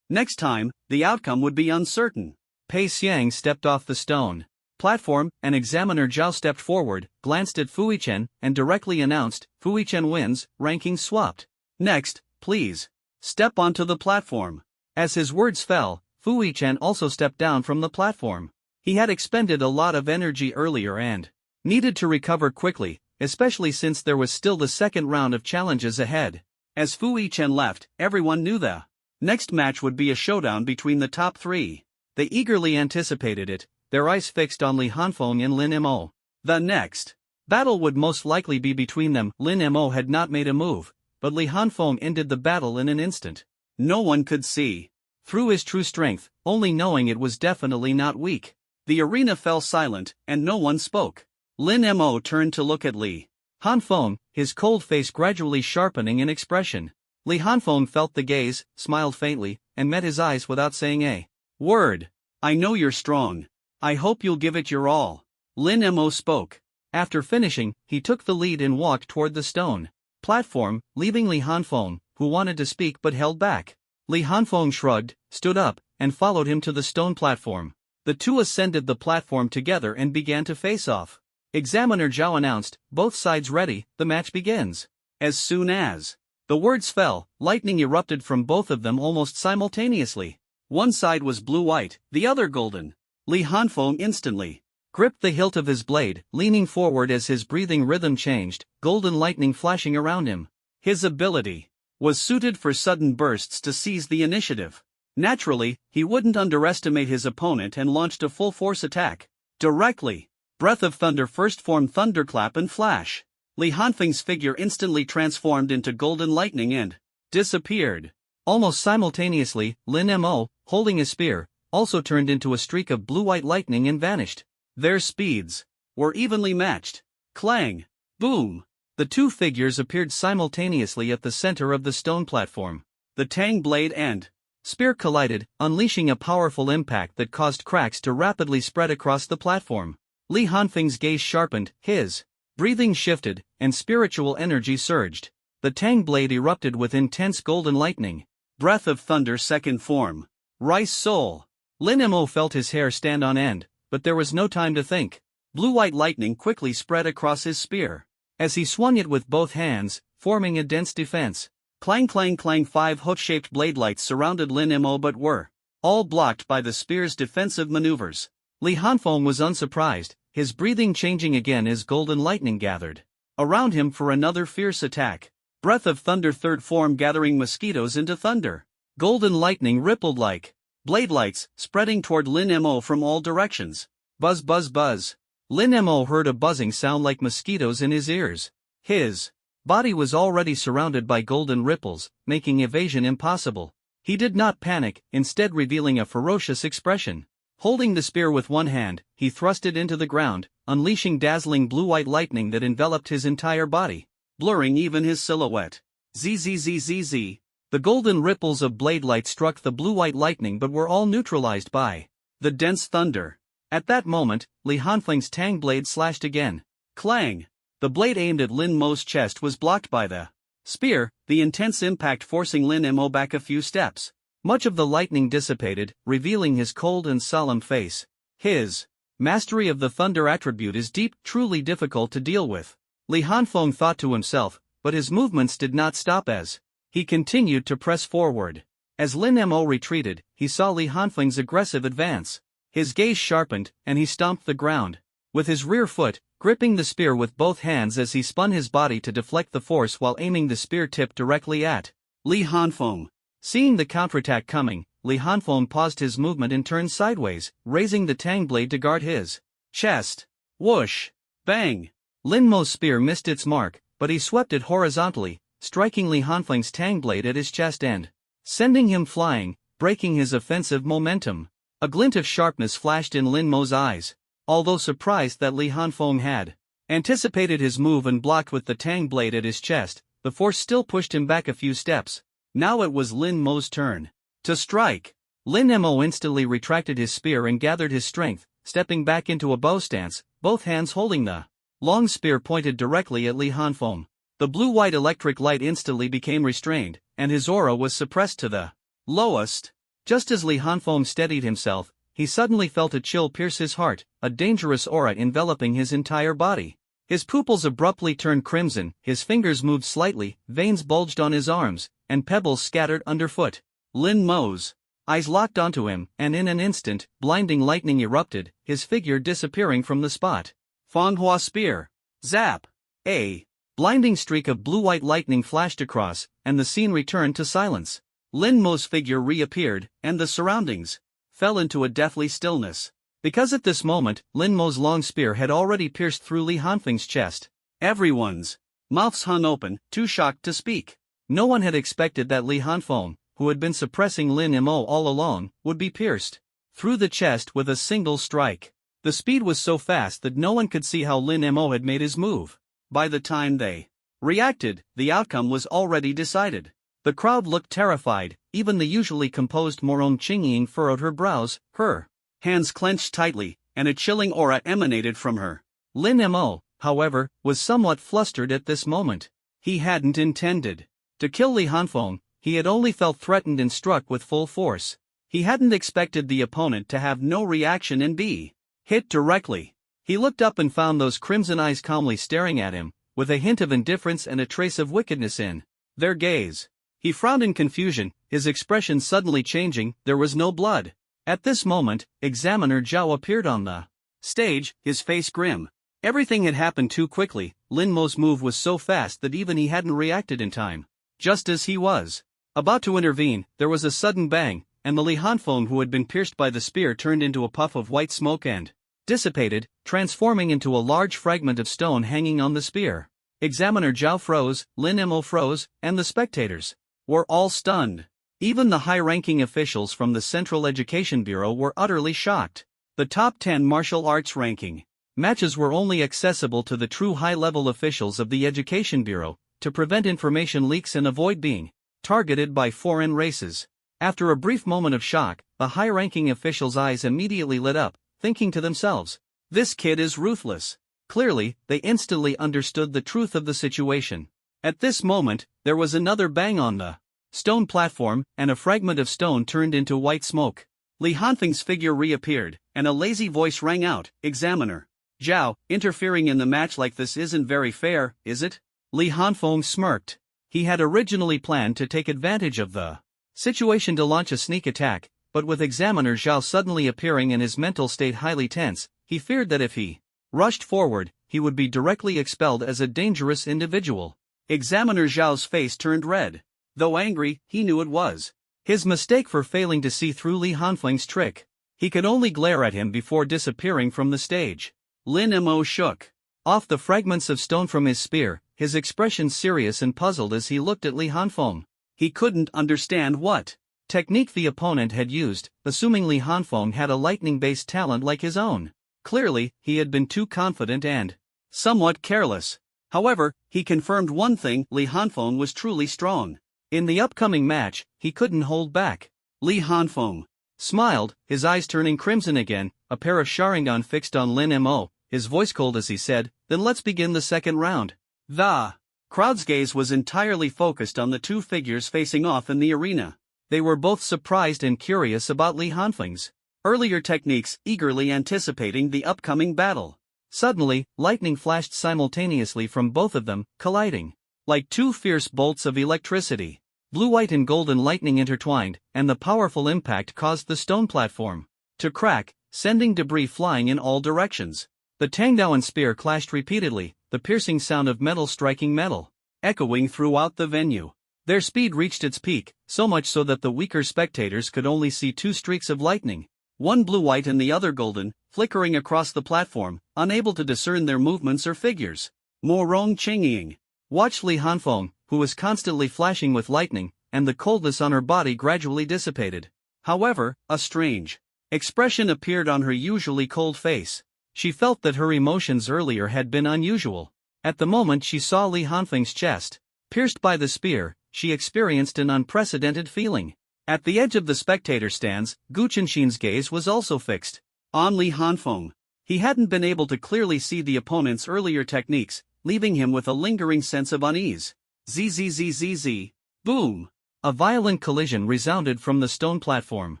Next time, the outcome would be uncertain. Pei Xiang stepped off the stone platform, and Examiner Zhao stepped forward, glanced at Fu Yichen, and directly announced, "Fu Yichen wins, ranking swapped. Next, please step onto the platform." As his words fell, Fu Yichen also stepped down from the platform. He had expended a lot of energy earlier and needed to recover quickly, especially since there was still the second round of challenges ahead. As Fu Yichen left, everyone knew the next match would be a showdown between the top three. They eagerly anticipated it, their eyes fixed on Li Hanfeng and Lin Mo. The next battle would most likely be between them. Lin Mo had not made a move, but Li Hanfeng ended the battle in an instant. No one could see through his true strength, only knowing it was definitely not weak. The arena fell silent, and no one spoke. Lin Mo turned to look at Li Hanfeng, his cold face gradually sharpening in expression. Li Hanfeng felt the gaze, smiled faintly, and met his eyes without saying a word. "I know you're strong. I hope you'll give it your all." Lin Mo spoke. After finishing, he took the lead and walked toward the stone platform, leaving Li Hanfeng, who wanted to speak but held back. Li Hanfeng shrugged, stood up, and followed him to the stone platform. The two ascended the platform together and began to face off. Examiner Zhao announced, "Both sides ready, the match begins." As soon as the words fell, lightning erupted from both of them almost simultaneously. One side was blue-white, the other golden. Li Hanfeng instantly gripped the hilt of his blade, leaning forward as his breathing rhythm changed, golden lightning flashing around him. His ability was suited for sudden bursts to seize the initiative. Naturally, he wouldn't underestimate his opponent and launched a full-force attack. Directly, Breath of Thunder first formed thunderclap and flash. Li Hanfeng's figure instantly transformed into golden lightning and disappeared. Almost simultaneously, Lin Mo, holding a spear, also turned into a streak of blue-white lightning and vanished. Their speeds were evenly matched. Clang! Boom! The two figures appeared simultaneously at the center of the stone platform. The tang blade and spear collided, unleashing a powerful impact that caused cracks to rapidly spread across the platform. Li Hanfeng's gaze sharpened, his Breathing shifted, and spiritual energy surged. The Tang blade erupted with intense golden lightning. Breath of thunder second form. Rice soul. Lin Mo felt his hair stand on end, but there was no time to think. Blue-white lightning quickly spread across his spear. As he swung it with both hands, forming a dense defense. Clang clang clang, 5 hook-shaped blade lights surrounded Lin Mo but were all blocked by the spear's defensive maneuvers. Li Hanfeng was unsurprised, his breathing changing again as golden lightning gathered around him for another fierce attack. Breath of thunder third form, gathering mosquitoes into thunder. Golden lightning rippled like blade lights, spreading toward Lin Mo from all directions. Buzz buzz buzz. Lin Mo heard a buzzing sound like mosquitoes in his ears. His body was already surrounded by golden ripples, making evasion impossible. He did not panic, instead revealing a ferocious expression. Holding the spear with one hand, he thrust it into the ground, unleashing dazzling blue-white lightning that enveloped his entire body, blurring even his silhouette. Zzzzz. The golden ripples of blade light struck the blue-white lightning but were all neutralized by the dense thunder. At that moment, Li Hanfeng's Tang blade slashed again. Clang! The blade aimed at Lin Mo's chest was blocked by the spear, the intense impact forcing Lin Mo back a few steps. Much of the lightning dissipated, revealing his cold and solemn face. His mastery of the thunder attribute is deep, truly difficult to deal with. Li Hanfeng thought to himself, but his movements did not stop as he continued to press forward. As Lin Mo retreated, he saw Li Hanfeng's aggressive advance. His gaze sharpened, and he stomped the ground. With his rear foot, gripping the spear with both hands as he spun his body to deflect the force while aiming the spear tip directly at Li Hanfeng. Seeing the counterattack coming, Li Hanfeng paused his movement and turned sideways, raising the Tang blade to guard his chest. Whoosh! Bang! Lin Mo's spear missed its mark, but he swept it horizontally, striking Li Hanfeng's Tang blade at his chest end, sending him flying, breaking his offensive momentum. A glint of sharpness flashed in Lin Mo's eyes. Although surprised that Li Hanfeng had anticipated his move and blocked with the Tang blade at his chest, the force still pushed him back a few steps. Now it was Lin Mo's turn to strike. Lin Mo instantly retracted his spear and gathered his strength, stepping back into a bow stance, both hands holding the long spear pointed directly at Li Hanfeng. The blue-white electric light instantly became restrained, and his aura was suppressed to the lowest. Just as Li Hanfeng steadied himself, he suddenly felt a chill pierce his heart, a dangerous aura enveloping his entire body. His pupils abruptly turned crimson, his fingers moved slightly, veins bulged on his arms, and pebbles scattered underfoot. Lin Mo's eyes locked onto him, and in an instant, blinding lightning erupted, his figure disappearing from the spot. Fanghua spear. Zap! A blinding streak of blue-white lightning flashed across, and the scene returned to silence. Lin Mo's figure reappeared, and the surroundings fell into a deathly stillness. Because at this moment, Lin Mo's long spear had already pierced through Li Hanfeng's chest. Everyone's mouths hung open, too shocked to speak. No one had expected that Li Hanfeng, who had been suppressing Lin Mo all along, would be pierced through the chest with a single strike. The speed was so fast that no one could see how Lin Mo had made his move. By the time they reacted, the outcome was already decided. The crowd looked terrified, even the usually composed Morong Qingying furrowed her brows, her hands clenched tightly, and a chilling aura emanated from her. Lin Mo, however, was somewhat flustered at this moment. He hadn't intended to kill Li Hanfeng, he had only felt threatened and struck with full force. He hadn't expected the opponent to have no reaction and be hit directly. He looked up and found those crimson eyes calmly staring at him, with a hint of indifference and a trace of wickedness in their gaze. He frowned in confusion, his expression suddenly changing. There was no blood. At this moment, Examiner Zhao appeared on the stage, his face grim. Everything had happened too quickly. Lin Mo's move was so fast that even he hadn't reacted in time. Just as he was about to intervene, there was a sudden bang, and the Li Hanfeng who had been pierced by the spear turned into a puff of white smoke and dissipated, transforming into a large fragment of stone hanging on the spear. Examiner Zhao froze, Lin Mo froze, and the spectators were all stunned. Even the high-ranking officials from the Central Education Bureau were utterly shocked. The top 10 martial arts ranking matches were only accessible to the true high-level officials of the Education Bureau, to prevent information leaks and avoid being targeted by foreign races. After a brief moment of shock, the high-ranking officials' eyes immediately lit up, thinking to themselves, "This kid is ruthless. Clearly, they instantly understood the truth of the situation. At this moment, there was another bang on the stone platform, and a fragment of stone turned into white smoke. Li Hanfeng's figure reappeared, and a lazy voice rang out, "Examiner Zhao, interfering in the match like this isn't very fair, is it?" Li Hanfeng smirked. He had originally planned to take advantage of the situation to launch a sneak attack, but with Examiner Zhao suddenly appearing and his mental state highly tense, he feared that if he rushed forward, he would be directly expelled as a dangerous individual. Examiner Zhao's face turned red. Though angry, he knew it was his mistake for failing to see through Li Hanfeng's trick. He could only glare at him before disappearing from the stage. Lin Mo shook off the fragments of stone from his spear, his expression serious and puzzled as he looked at Li Hanfeng. He couldn't understand what technique the opponent had used, assuming Li Hanfeng had a lightning-based talent like his own. Clearly, he had been too confident and somewhat careless. However, he confirmed one thing: Li Hanfeng was truly strong. In the upcoming match, he couldn't hold back. Li Hanfeng smiled, his eyes turning crimson again, a pair of Sharingan fixed on Lin Mo, his voice cold as he said, "Then let's begin the second round." The crowd's gaze was entirely focused on the two figures facing off in the arena. They were both surprised and curious about Li Hanfeng's earlier techniques, eagerly anticipating the upcoming battle. Suddenly, lightning flashed simultaneously from both of them, colliding like two fierce bolts of electricity. Blue-white and golden lightning intertwined, and the powerful impact caused the stone platform to crack, sending debris flying in all directions. The Tangdao and spear clashed repeatedly, the piercing sound of metal striking metal echoing throughout the venue. Their speed reached its peak, so much so that the weaker spectators could only see two streaks of lightning, one blue-white and the other golden, flickering across the platform, unable to discern their movements or figures. Mo Rong Qingying watched Li Hanfeng, who was constantly flashing with lightning, and the coldness on her body gradually dissipated. However, a strange expression appeared on her usually cold face. She felt that her emotions earlier had been unusual. At the moment she saw Li Hanfeng's chest pierced by the spear, she experienced an unprecedented feeling. At the edge of the spectator stands, Gu Qinshin's gaze was also fixed on Li Hanfeng. He hadn't been able to clearly see the opponent's earlier techniques, leaving him with a lingering sense of unease. Zzzzz. Boom! A violent collision resounded from the stone platform.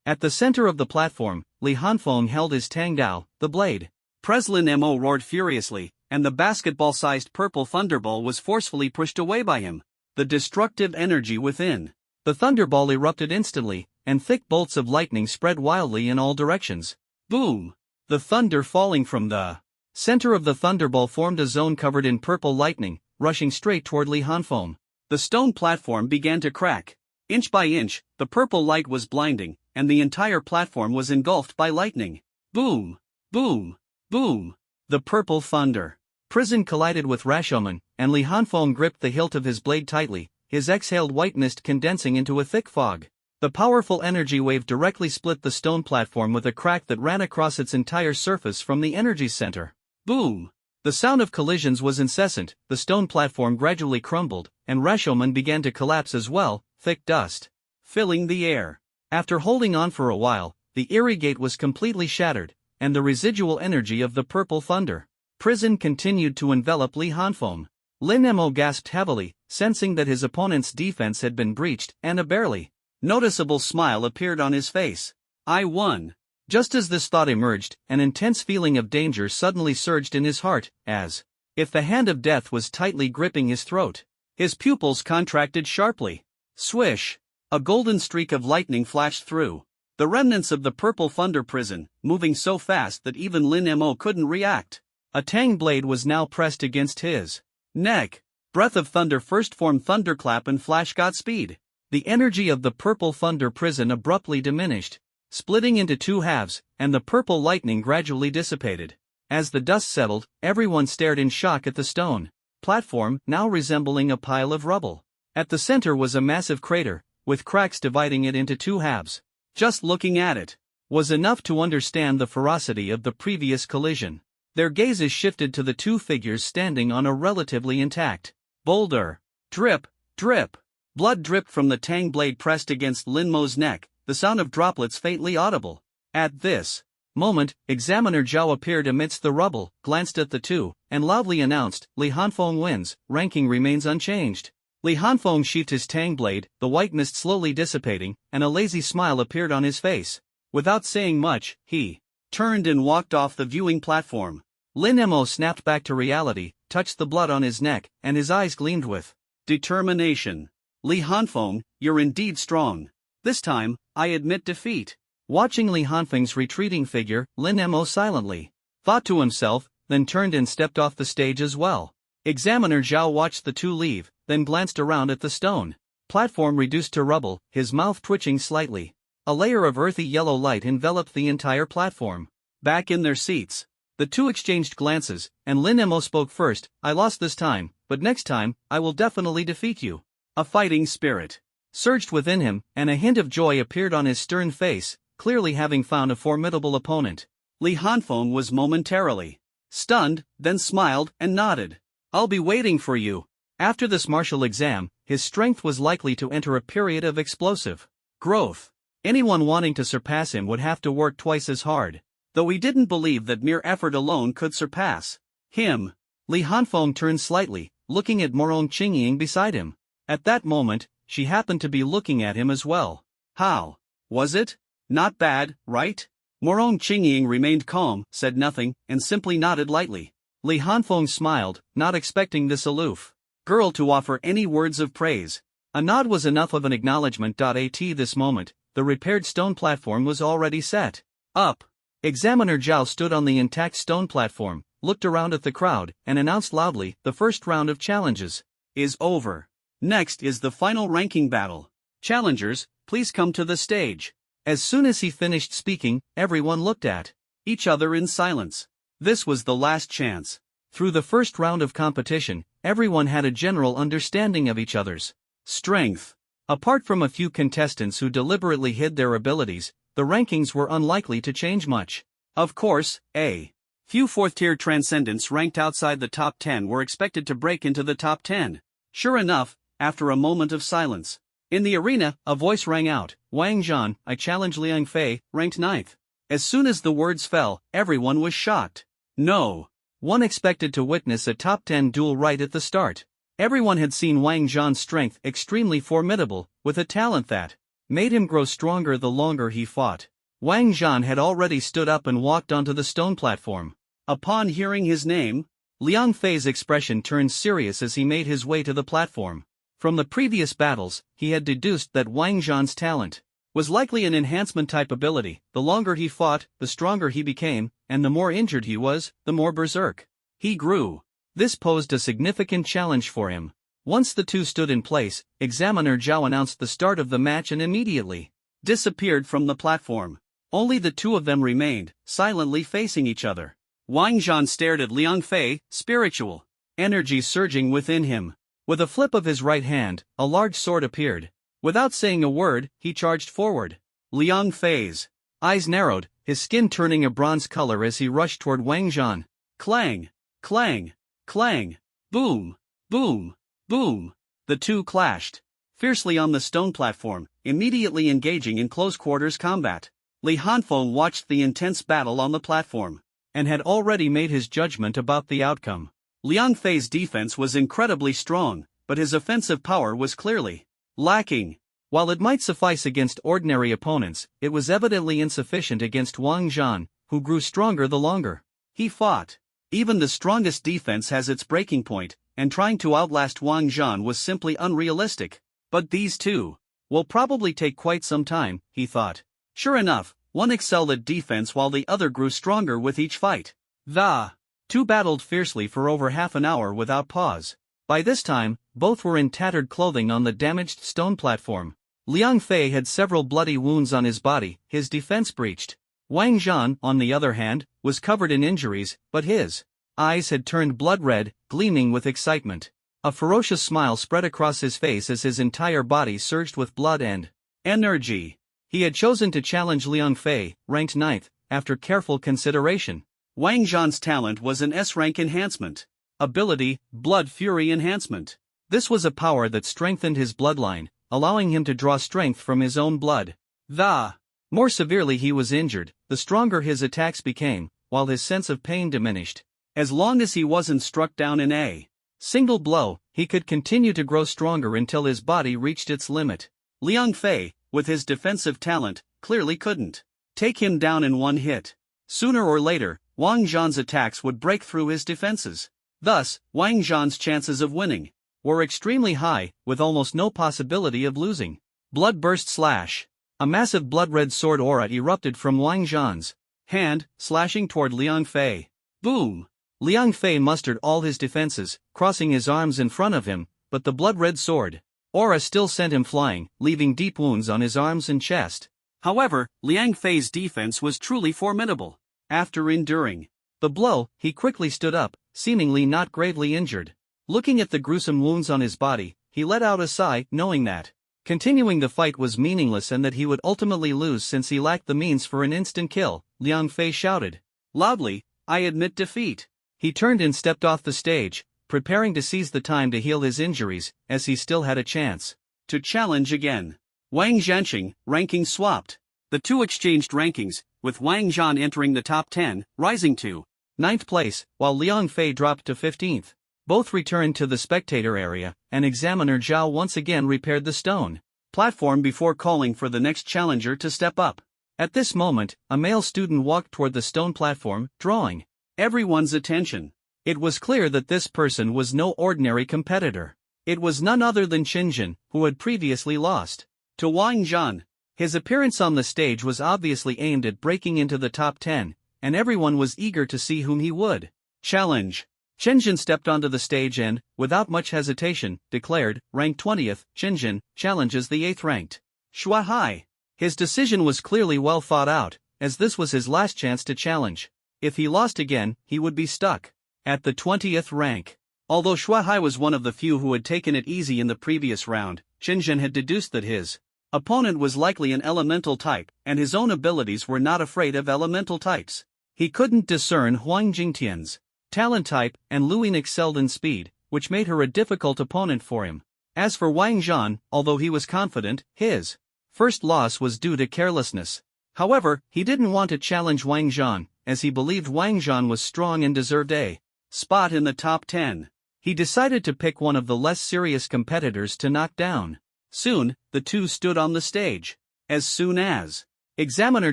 At the center of the platform, Li Hanfeng held his Tangdao, the blade. Preslin Mo roared furiously, and the basketball-sized purple thunderball was forcefully pushed away by him. The destructive energy within the thunderball erupted instantly, and thick bolts of lightning spread wildly in all directions. Boom! The thunder falling from the center of the thunderball formed a zone covered in purple lightning, rushing straight toward Li Hanfeng. The stone platform began to crack. Inch by inch, the purple light was blinding, and the entire platform was engulfed by lightning. Boom! Boom! Boom! The purple thunder prison collided with Rashomon, and Li Hanfeng gripped the hilt of his blade tightly, his exhaled white mist condensing into a thick fog. The powerful energy wave directly split the stone platform with a crack that ran across its entire surface from the energy center. Boom! The sound of collisions was incessant, the stone platform gradually crumbled, and Rashomon began to collapse as well, thick dust filling the air. After holding on for a while, the eerie gate was completely shattered, and the residual energy of the purple thunder prison continued to envelop Li Hanfeng. Lin Mo gasped heavily, sensing that his opponent's defense had been breached, and a barely noticeable smile appeared on his face. "I won." Just as this thought emerged, an intense feeling of danger suddenly surged in his heart, as if the hand of death was tightly gripping his throat. His pupils contracted sharply. Swish! A golden streak of lightning flashed through the remnants of the purple thunder prison, moving so fast that even Lin Mo couldn't react. A tang blade was now pressed against his neck. Breath of thunder first formed thunderclap and flash got speed. The energy of the purple thunder prison abruptly diminished, splitting into two halves, and the purple lightning gradually dissipated. As the dust settled, everyone stared in shock at the stone platform, now resembling a pile of rubble. At the center was a massive crater, with cracks dividing it into two halves. Just looking at it was enough to understand the ferocity of the previous collision. Their gazes shifted to the two figures standing on a relatively intact boulder. Drip, drip. Blood dripped from the tang blade pressed against Lin Mo's neck, the sound of droplets faintly audible. At this moment, Examiner Zhao appeared amidst the rubble, glanced at the two, and loudly announced, Li Hanfeng wins, ranking remains unchanged. Li Hanfeng sheathed his tang blade, the white mist slowly dissipating, and a lazy smile appeared on his face. Without saying much, he turned and walked off the viewing platform. Lin Mo snapped back to reality, touched the blood on his neck, and his eyes gleamed with determination. Li Hanfeng, you're indeed strong. This time, I admit defeat. Watching Li Hanfeng's retreating figure, Lin Mo silently thought to himself, then turned and stepped off the stage as well. Examiner Zhao watched the two leave, then glanced around at the stone platform reduced to rubble, his mouth twitching slightly. A layer of earthy yellow light enveloped the entire platform. Back in their seats, the two exchanged glances, and Lin Mo spoke first, I lost this time, but next time, I will definitely defeat you. A fighting spirit surged within him, and a hint of joy appeared on his stern face, clearly having found a formidable opponent. Li Hanfeng was momentarily stunned, then smiled and nodded. I'll be waiting for you. After this martial exam, his strength was likely to enter a period of explosive growth. Anyone wanting to surpass him would have to work twice as hard. Though he didn't believe that mere effort alone could surpass him. Li Hanfeng turned slightly, looking at Morong Qingying beside him. At that moment, she happened to be looking at him as well. How was it? Not bad, right? Morong Qingying remained calm, said nothing, and simply nodded lightly. Li Hanfeng smiled, not expecting this aloof girl to offer any words of praise. A nod was enough of an acknowledgement. At this moment, the repaired stone platform was already set up. Examiner Zhao stood on the intact stone platform, looked around at the crowd, and announced loudly, the first round of challenges is over. Next is the final ranking battle. Challengers, please come to the stage. As soon as he finished speaking, everyone looked at each other in silence. This was the last chance. Through the first round of competition, everyone had a general understanding of each other's strength. Apart from a few contestants who deliberately hid their abilities, the rankings were unlikely to change much. Of course, a few fourth-tier transcendents ranked outside the top 10 were expected to break into the top 10. Sure enough, after a moment of silence, in the arena, a voice rang out, Wang Zhan, I challenge Liang Fei, ranked 9th. As soon as the words fell, everyone was shocked. No one expected to witness a top 10 duel right at the start. Everyone had seen Wang Zhan's strength extremely formidable, with a talent that made him grow stronger the longer he fought. Wang Zhan had already stood up and walked onto the stone platform. Upon hearing his name, Liang Fei's expression turned serious as he made his way to the platform. From the previous battles, he had deduced that Wang Zhan's talent was likely an enhancement-type ability. The longer he fought, the stronger he became, and the more injured he was, the more berserk he grew. This posed a significant challenge for him. Once the two stood in place, Examiner Zhao announced the start of the match and immediately disappeared from the platform. Only the two of them remained, silently facing each other. Wang Zhan stared at Liang Fei, spiritual energy surging within him. With a flip of his right hand, a large sword appeared. Without saying a word, he charged forward. Liang Fei's eyes narrowed, his skin turning a bronze color as he rushed toward Wang Zhan. Clang! Clang! Clang! Boom! Boom! Boom! The two clashed fiercely on the stone platform, immediately engaging in close-quarters combat. Li Hanfeng watched the intense battle on the platform, and had already made his judgment about the outcome. Liang Fei's defense was incredibly strong, but his offensive power was clearly lacking. While it might suffice against ordinary opponents, it was evidently insufficient against Wang Zhan, who grew stronger the longer he fought. Even the strongest defense has its breaking point, and trying to outlast Wang Zhan was simply unrealistic. But these two will probably take quite some time, he thought. Sure enough, one excelled at defense while the other grew stronger with each fight. The two battled fiercely for over half an hour without pause. By this time, both were in tattered clothing on the damaged stone platform. Liang Fei had several bloody wounds on his body, his defense breached. Wang Zhan, on the other hand, was covered in injuries, but his eyes had turned blood red, gleaming with excitement. A ferocious smile spread across his face as his entire body surged with blood and energy. He had chosen to challenge Liang Fei, ranked 9th, after careful consideration. Wang Zhan's talent was an S-rank enhancement. Ability, Blood Fury Enhancement. This was a power that strengthened his bloodline, allowing him to draw strength from his own blood. The More severely he was injured, the stronger his attacks became, while his sense of pain diminished. As long as he wasn't struck down in a single blow, he could continue to grow stronger until his body reached its limit. Liang Fei, with his defensive talent, clearly couldn't take him down in one hit. Sooner or later, Wang Zhan's attacks would break through his defenses. Thus, Wang Zhan's chances of winning were extremely high, with almost no possibility of losing. Blood burst slash. A massive blood-red sword aura erupted from Wang Zhan's hand, slashing toward Liang Fei. Boom! Liang Fei mustered all his defenses, crossing his arms in front of him, but the blood-red sword aura still sent him flying, leaving deep wounds on his arms and chest. However, Liang Fei's defense was truly formidable. After enduring the blow, he quickly stood up, seemingly not gravely injured. Looking at the gruesome wounds on his body, he let out a sigh, knowing that continuing the fight was meaningless and that he would ultimately lose since he lacked the means for an instant kill. Liang Fei shouted loudly, "I admit defeat." He turned and stepped off the stage, preparing to seize the time to heal his injuries, as he still had a chance to challenge again. Wang Zhanqing, ranking swapped. The two exchanged rankings, with Wang Zhan entering the top 10, rising to 9th place, while Liang Fei dropped to 15th. Both returned to the spectator area, and Examiner Zhao once again repaired the stone platform before calling for the next challenger to step up. At this moment, a male student walked toward the stone platform, drawing everyone's attention. It was clear that this person was no ordinary competitor. It was none other than Qinjin, who had previously lost to Wang Zhan. His appearance on the stage was obviously aimed at breaking into the top 10, and everyone was eager to see whom he would challenge. Qinjin stepped onto the stage and, without much hesitation, declared, "Rank 20th, Qinjin, challenges the 8th-ranked Xue Hai." His decision was clearly well thought out, as this was his last chance to challenge. If he lost again, he would be stuck at the 20th rank. Although Xue Hai was one of the few who had taken it easy in the previous round, Qinjin had deduced that his opponent was likely an elemental type, and his own abilities were not afraid of elemental types. He couldn't discern Huang Jingtian's talent type, and Luin excelled in speed, which made her a difficult opponent for him. As for Wang Zhan, although he was confident, his first loss was due to carelessness. However, he didn't want to challenge Wang Zhan, as he believed Wang Zhan was strong and deserved a spot in the top 10. He decided to pick one of the less serious competitors to knock down. Soon, the two stood on the stage. As soon as Examiner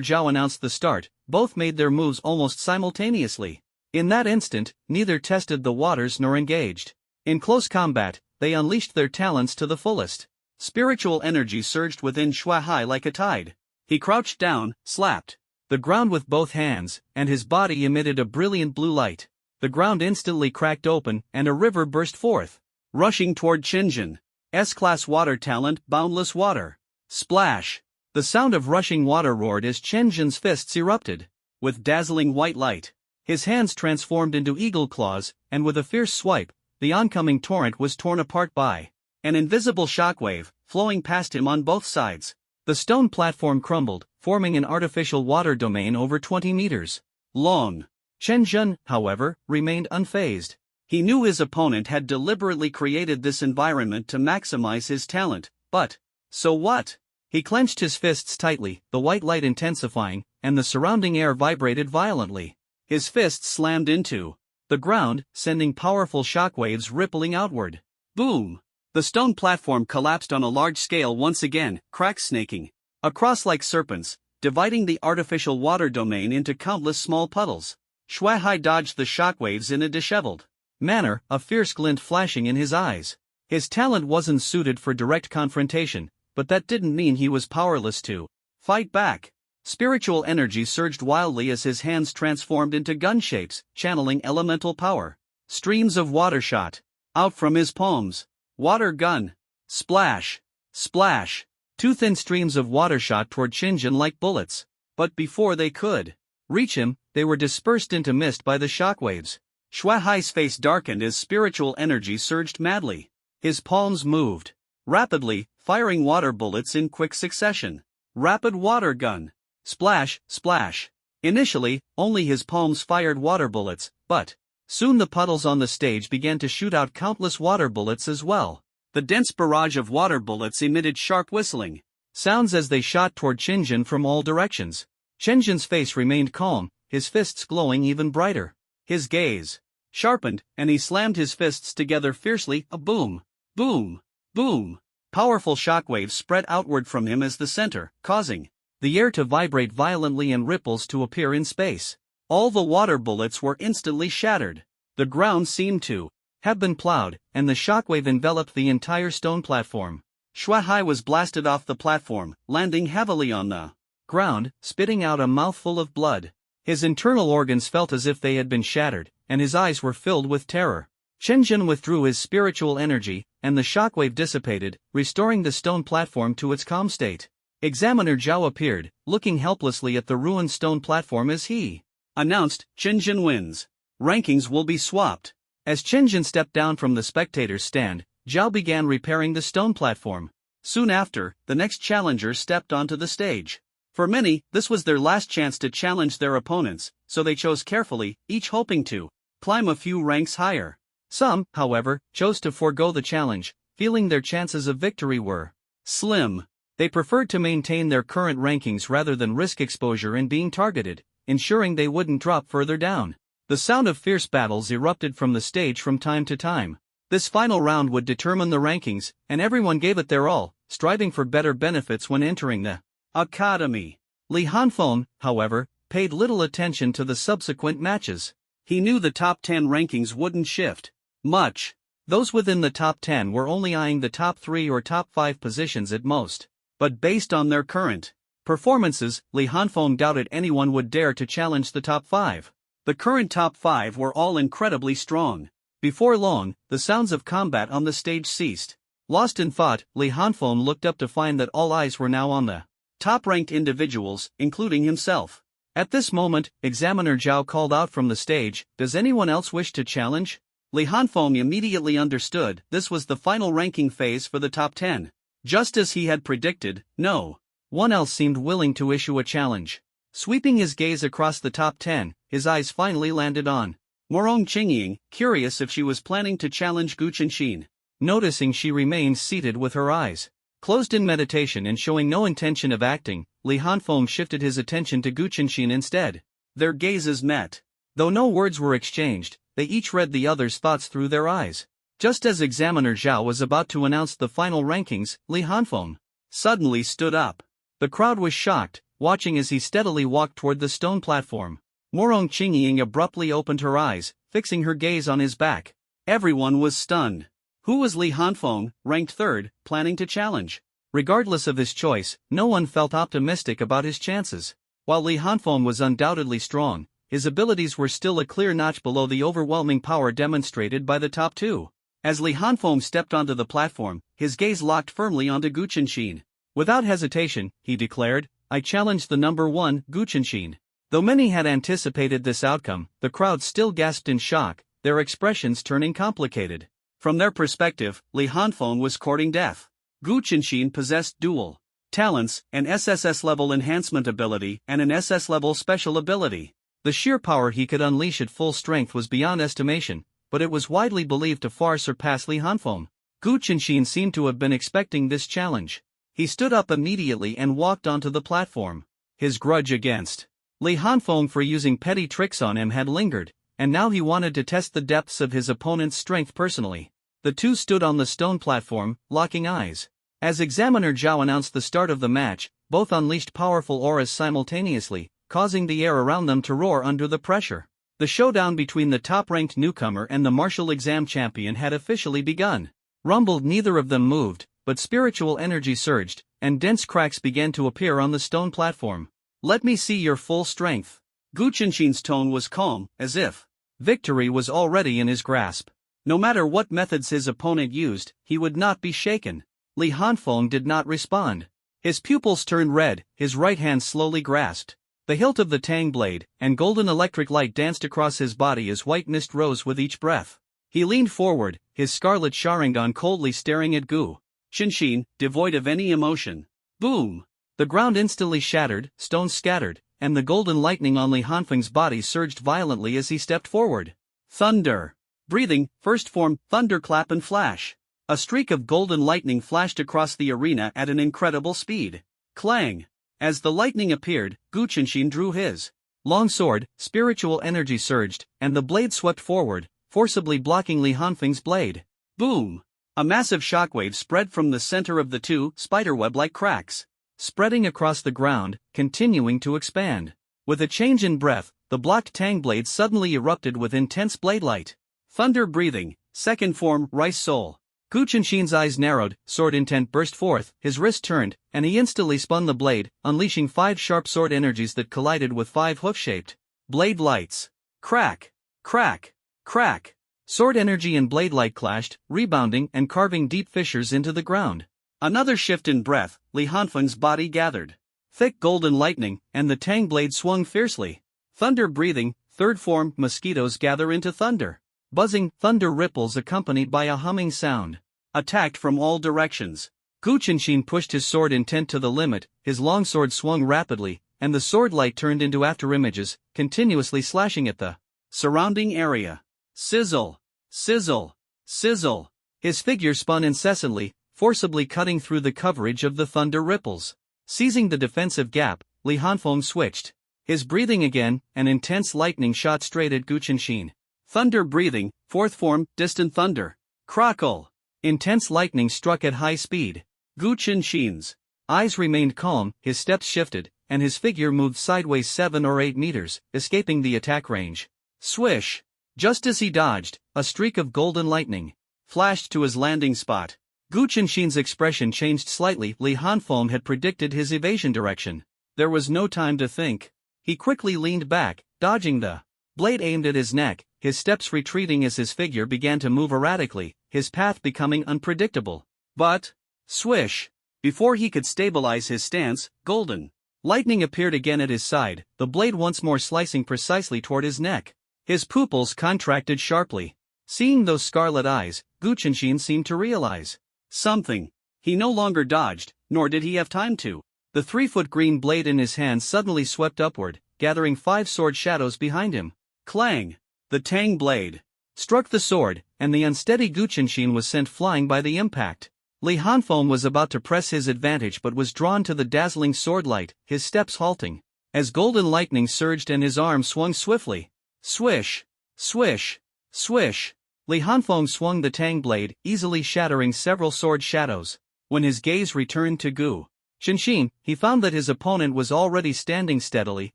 Zhao announced the start, both made their moves almost simultaneously. In that instant, neither tested the waters nor engaged in close combat. They unleashed their talents to the fullest. Spiritual energy surged within Xue Hai like a tide. He crouched down, slapped the ground with both hands, and his body emitted a brilliant blue light. The ground instantly cracked open, and a river burst forth, rushing toward Qinjin. S-class water talent, boundless water. Splash! The sound of rushing water roared as Qinjin's fists erupted with dazzling white light. His hands transformed into eagle claws, and with a fierce swipe, the oncoming torrent was torn apart by an invisible shockwave, flowing past him on both sides. The stone platform crumbled, forming an artificial water domain over 20 meters long. Qinjin, however, remained unfazed. He knew his opponent had deliberately created this environment to maximize his talent, but so what? He clenched his fists tightly, the white light intensifying, and the surrounding air vibrated violently. His fists slammed into the ground, sending powerful shockwaves rippling outward. Boom! The stone platform collapsed on a large scale once again, cracks snaking across like serpents, dividing the artificial water domain into countless small puddles. Xue Hai dodged the shockwaves in a disheveled manner, a fierce glint flashing in his eyes. His talent wasn't suited for direct confrontation, but that didn't mean he was powerless to fight back. Spiritual energy surged wildly as his hands transformed into gun shapes, channeling elemental power. Streams of water shot out from his palms. Water gun. Splash! Splash! Two thin streams of water shot toward Qinjin like bullets. But before they could reach him, they were dispersed into mist by the shockwaves. Xue Hai's face darkened as spiritual energy surged madly. His palms moved rapidly, firing water bullets in quick succession. Rapid water gun. Splash, splash. Initially, only his palms fired water bullets, but soon the puddles on the stage began to shoot out countless water bullets as well. The dense barrage of water bullets emitted sharp whistling sounds as they shot toward Qingjin from all directions. Qingjin's face remained calm, his fists glowing even brighter. His gaze sharpened, and he slammed his fists together fiercely, a boom, boom, boom. Powerful shockwaves spread outward from him as the center, causing the air to vibrate violently and ripples to appear in space. All the water bullets were instantly shattered. The ground seemed to have been plowed, and the shockwave enveloped the entire stone platform. Shuai was blasted off the platform, landing heavily on the ground, spitting out a mouthful of blood. His internal organs felt as if they had been shattered, and his eyes were filled with terror. Qingjin withdrew his spiritual energy, and the shockwave dissipated, restoring the stone platform to its calm state. Examiner Zhao appeared, looking helplessly at the ruined stone platform as he announced, "Qingjin wins. Rankings will be swapped." As Qingjin stepped down from the spectator's stand, Zhao began repairing the stone platform. Soon after, the next challenger stepped onto the stage. For many, this was their last chance to challenge their opponents, so they chose carefully, each hoping to climb a few ranks higher. Some, however, chose to forego the challenge, feeling their chances of victory were slim. They preferred to maintain their current rankings rather than risk exposure in being targeted, ensuring they wouldn't drop further down. The sound of fierce battles erupted from the stage from time to time. This final round would determine the rankings, and everyone gave it their all, striving for better benefits when entering the academy. Li Hanfeng, however, paid little attention to the subsequent matches. He knew the top 10 rankings wouldn't shift much. Those within the top 10 were only eyeing the top 3 or top 5 positions at most. But based on their current performances, Li Hanfeng doubted anyone would dare to challenge the top 5. The current top 5 were all incredibly strong. Before long, the sounds of combat on the stage ceased. Lost in thought, Li Hanfeng looked up to find that all eyes were now on the top-ranked individuals, including himself. At this moment, Examiner Zhao called out from the stage, "Does anyone else wish to challenge?" Li Hanfeng immediately understood this was the final ranking phase for the top 10. Just as he had predicted, no one else seemed willing to issue a challenge. Sweeping his gaze across the top 10, his eyes finally landed on Morong Qingying, curious if she was planning to challenge Gu Qinshin. Noticing she remained seated with her eyes closed in meditation and showing no intention of acting, Li Hanfeng shifted his attention to Gu Qinshin instead. Their gazes met. Though no words were exchanged, they each read the other's thoughts through their eyes. Just as Examiner Zhao was about to announce the final rankings, Li Hanfeng suddenly stood up. The crowd was shocked, watching as he steadily walked toward the stone platform. Morong Qingying abruptly opened her eyes, fixing her gaze on his back. Everyone was stunned. Who was Li Hanfeng, ranked 3rd, planning to challenge? Regardless of his choice, no one felt optimistic about his chances. While Li Hanfeng was undoubtedly strong, his abilities were still a clear notch below the overwhelming power demonstrated by the top 2. As Li Hanfeng stepped onto the platform, his gaze locked firmly onto Gu Qinshin. Without hesitation, he declared, "I challenge the number 1, Gu Qinshin." Though many had anticipated this outcome, the crowd still gasped in shock, their expressions turning complicated. From their perspective, Li Hanfeng was courting death. Gu Qinshin possessed dual talents, an SSS-level enhancement ability and an SS-level special ability. The sheer power he could unleash at full strength was beyond estimation, but it was widely believed to far surpass Li Hanfeng. Gu Qinshin seemed to have been expecting this challenge. He stood up immediately and walked onto the platform. His grudge against Li Hanfeng for using petty tricks on him had lingered, and now he wanted to test the depths of his opponent's strength personally. The two stood on the stone platform, locking eyes. As Examiner Zhao announced the start of the match, both unleashed powerful auras simultaneously, causing the air around them to roar under the pressure. The showdown between the top-ranked newcomer and the martial exam champion had officially begun. Rumbled, neither of them moved, but spiritual energy surged, and dense cracks began to appear on the stone platform. "Let me see your full strength." Gu Qinshin's tone was calm, as if victory was already in his grasp. No matter what methods his opponent used, he would not be shaken. Li Hanfeng did not respond. His pupils turned red, his right hand slowly grasped the hilt of the tang blade, and golden electric light danced across his body as white mist rose with each breath. He leaned forward, his scarlet Sharingan coldly staring at Gu Qinshin, devoid of any emotion. Boom! The ground instantly shattered, stones scattered, and the golden lightning on Li Hanfeng's body surged violently as he stepped forward. Thunder! Breathing, first form, thunderclap and flash. A streak of golden lightning flashed across the arena at an incredible speed. Clang! As the lightning appeared, Gu Qinshin drew his long sword, spiritual energy surged, and the blade swept forward, forcibly blocking Li Hanfeng's blade. Boom! A massive shockwave spread from the center of the two spiderweb-like cracks, spreading across the ground, continuing to expand. With a change in breath, the blocked tang blade suddenly erupted with intense blade light. Thunder breathing, second form, Rice Soul. Gu Qinshin's eyes narrowed, sword intent burst forth, his wrist turned, and he instantly spun the blade, unleashing 5 sharp sword energies that collided with 5 hoof-shaped blade lights. Crack! Crack! Crack! Sword energy and blade light clashed, rebounding and carving deep fissures into the ground. Another shift in breath, Li Hanfeng's body gathered thick golden lightning, and the tang blade swung fiercely. Thunder breathing, third form, mosquitoes gather into thunder. Buzzing, thunder ripples accompanied by a humming sound. Attacked from all directions. Gu Qinshin pushed his sword intent to the limit, his longsword swung rapidly, and the sword light turned into afterimages, continuously slashing at the surrounding area. Sizzle! Sizzle! Sizzle! His figure spun incessantly, forcibly cutting through the coverage of the thunder ripples. Seizing the defensive gap, Li Hanfeng switched his breathing again, an intense lightning shot straight at Gu Qinshin. Thunder breathing, fourth form, distant thunder. Crackle! Intense lightning struck at high speed. Gu Qinshin's eyes remained calm, his steps shifted, and his figure moved sideways 7 or 8 meters, escaping the attack range. Swish! Just as he dodged, a streak of golden lightning flashed to his landing spot. Gu Qinshin's expression changed slightly. Li Hanfeng had predicted his evasion direction. There was no time to think. He quickly leaned back, dodging the blade aimed at his neck, his steps retreating as his figure began to move erratically, his path becoming unpredictable. But, swish! Before he could stabilize his stance, golden lightning appeared again at his side, the blade once more slicing precisely toward his neck. His pupils contracted sharply. Seeing those scarlet eyes, Gu Qinshin seemed to realize something. He no longer dodged, nor did he have time to. The 3-foot green blade in his hand suddenly swept upward, gathering 5 sword shadows behind him. Clang! The tang blade struck the sword, and the unsteady Gu Qinshin was sent flying by the impact. Li Hanfeng was about to press his advantage but was drawn to the dazzling sword light, his steps halting, as golden lightning surged and his arm swung swiftly. Swish! Swish! Swish! Li Hanfeng swung the tang blade, easily shattering several sword shadows. When his gaze returned to Gu Qinshin, he found that his opponent was already standing steadily,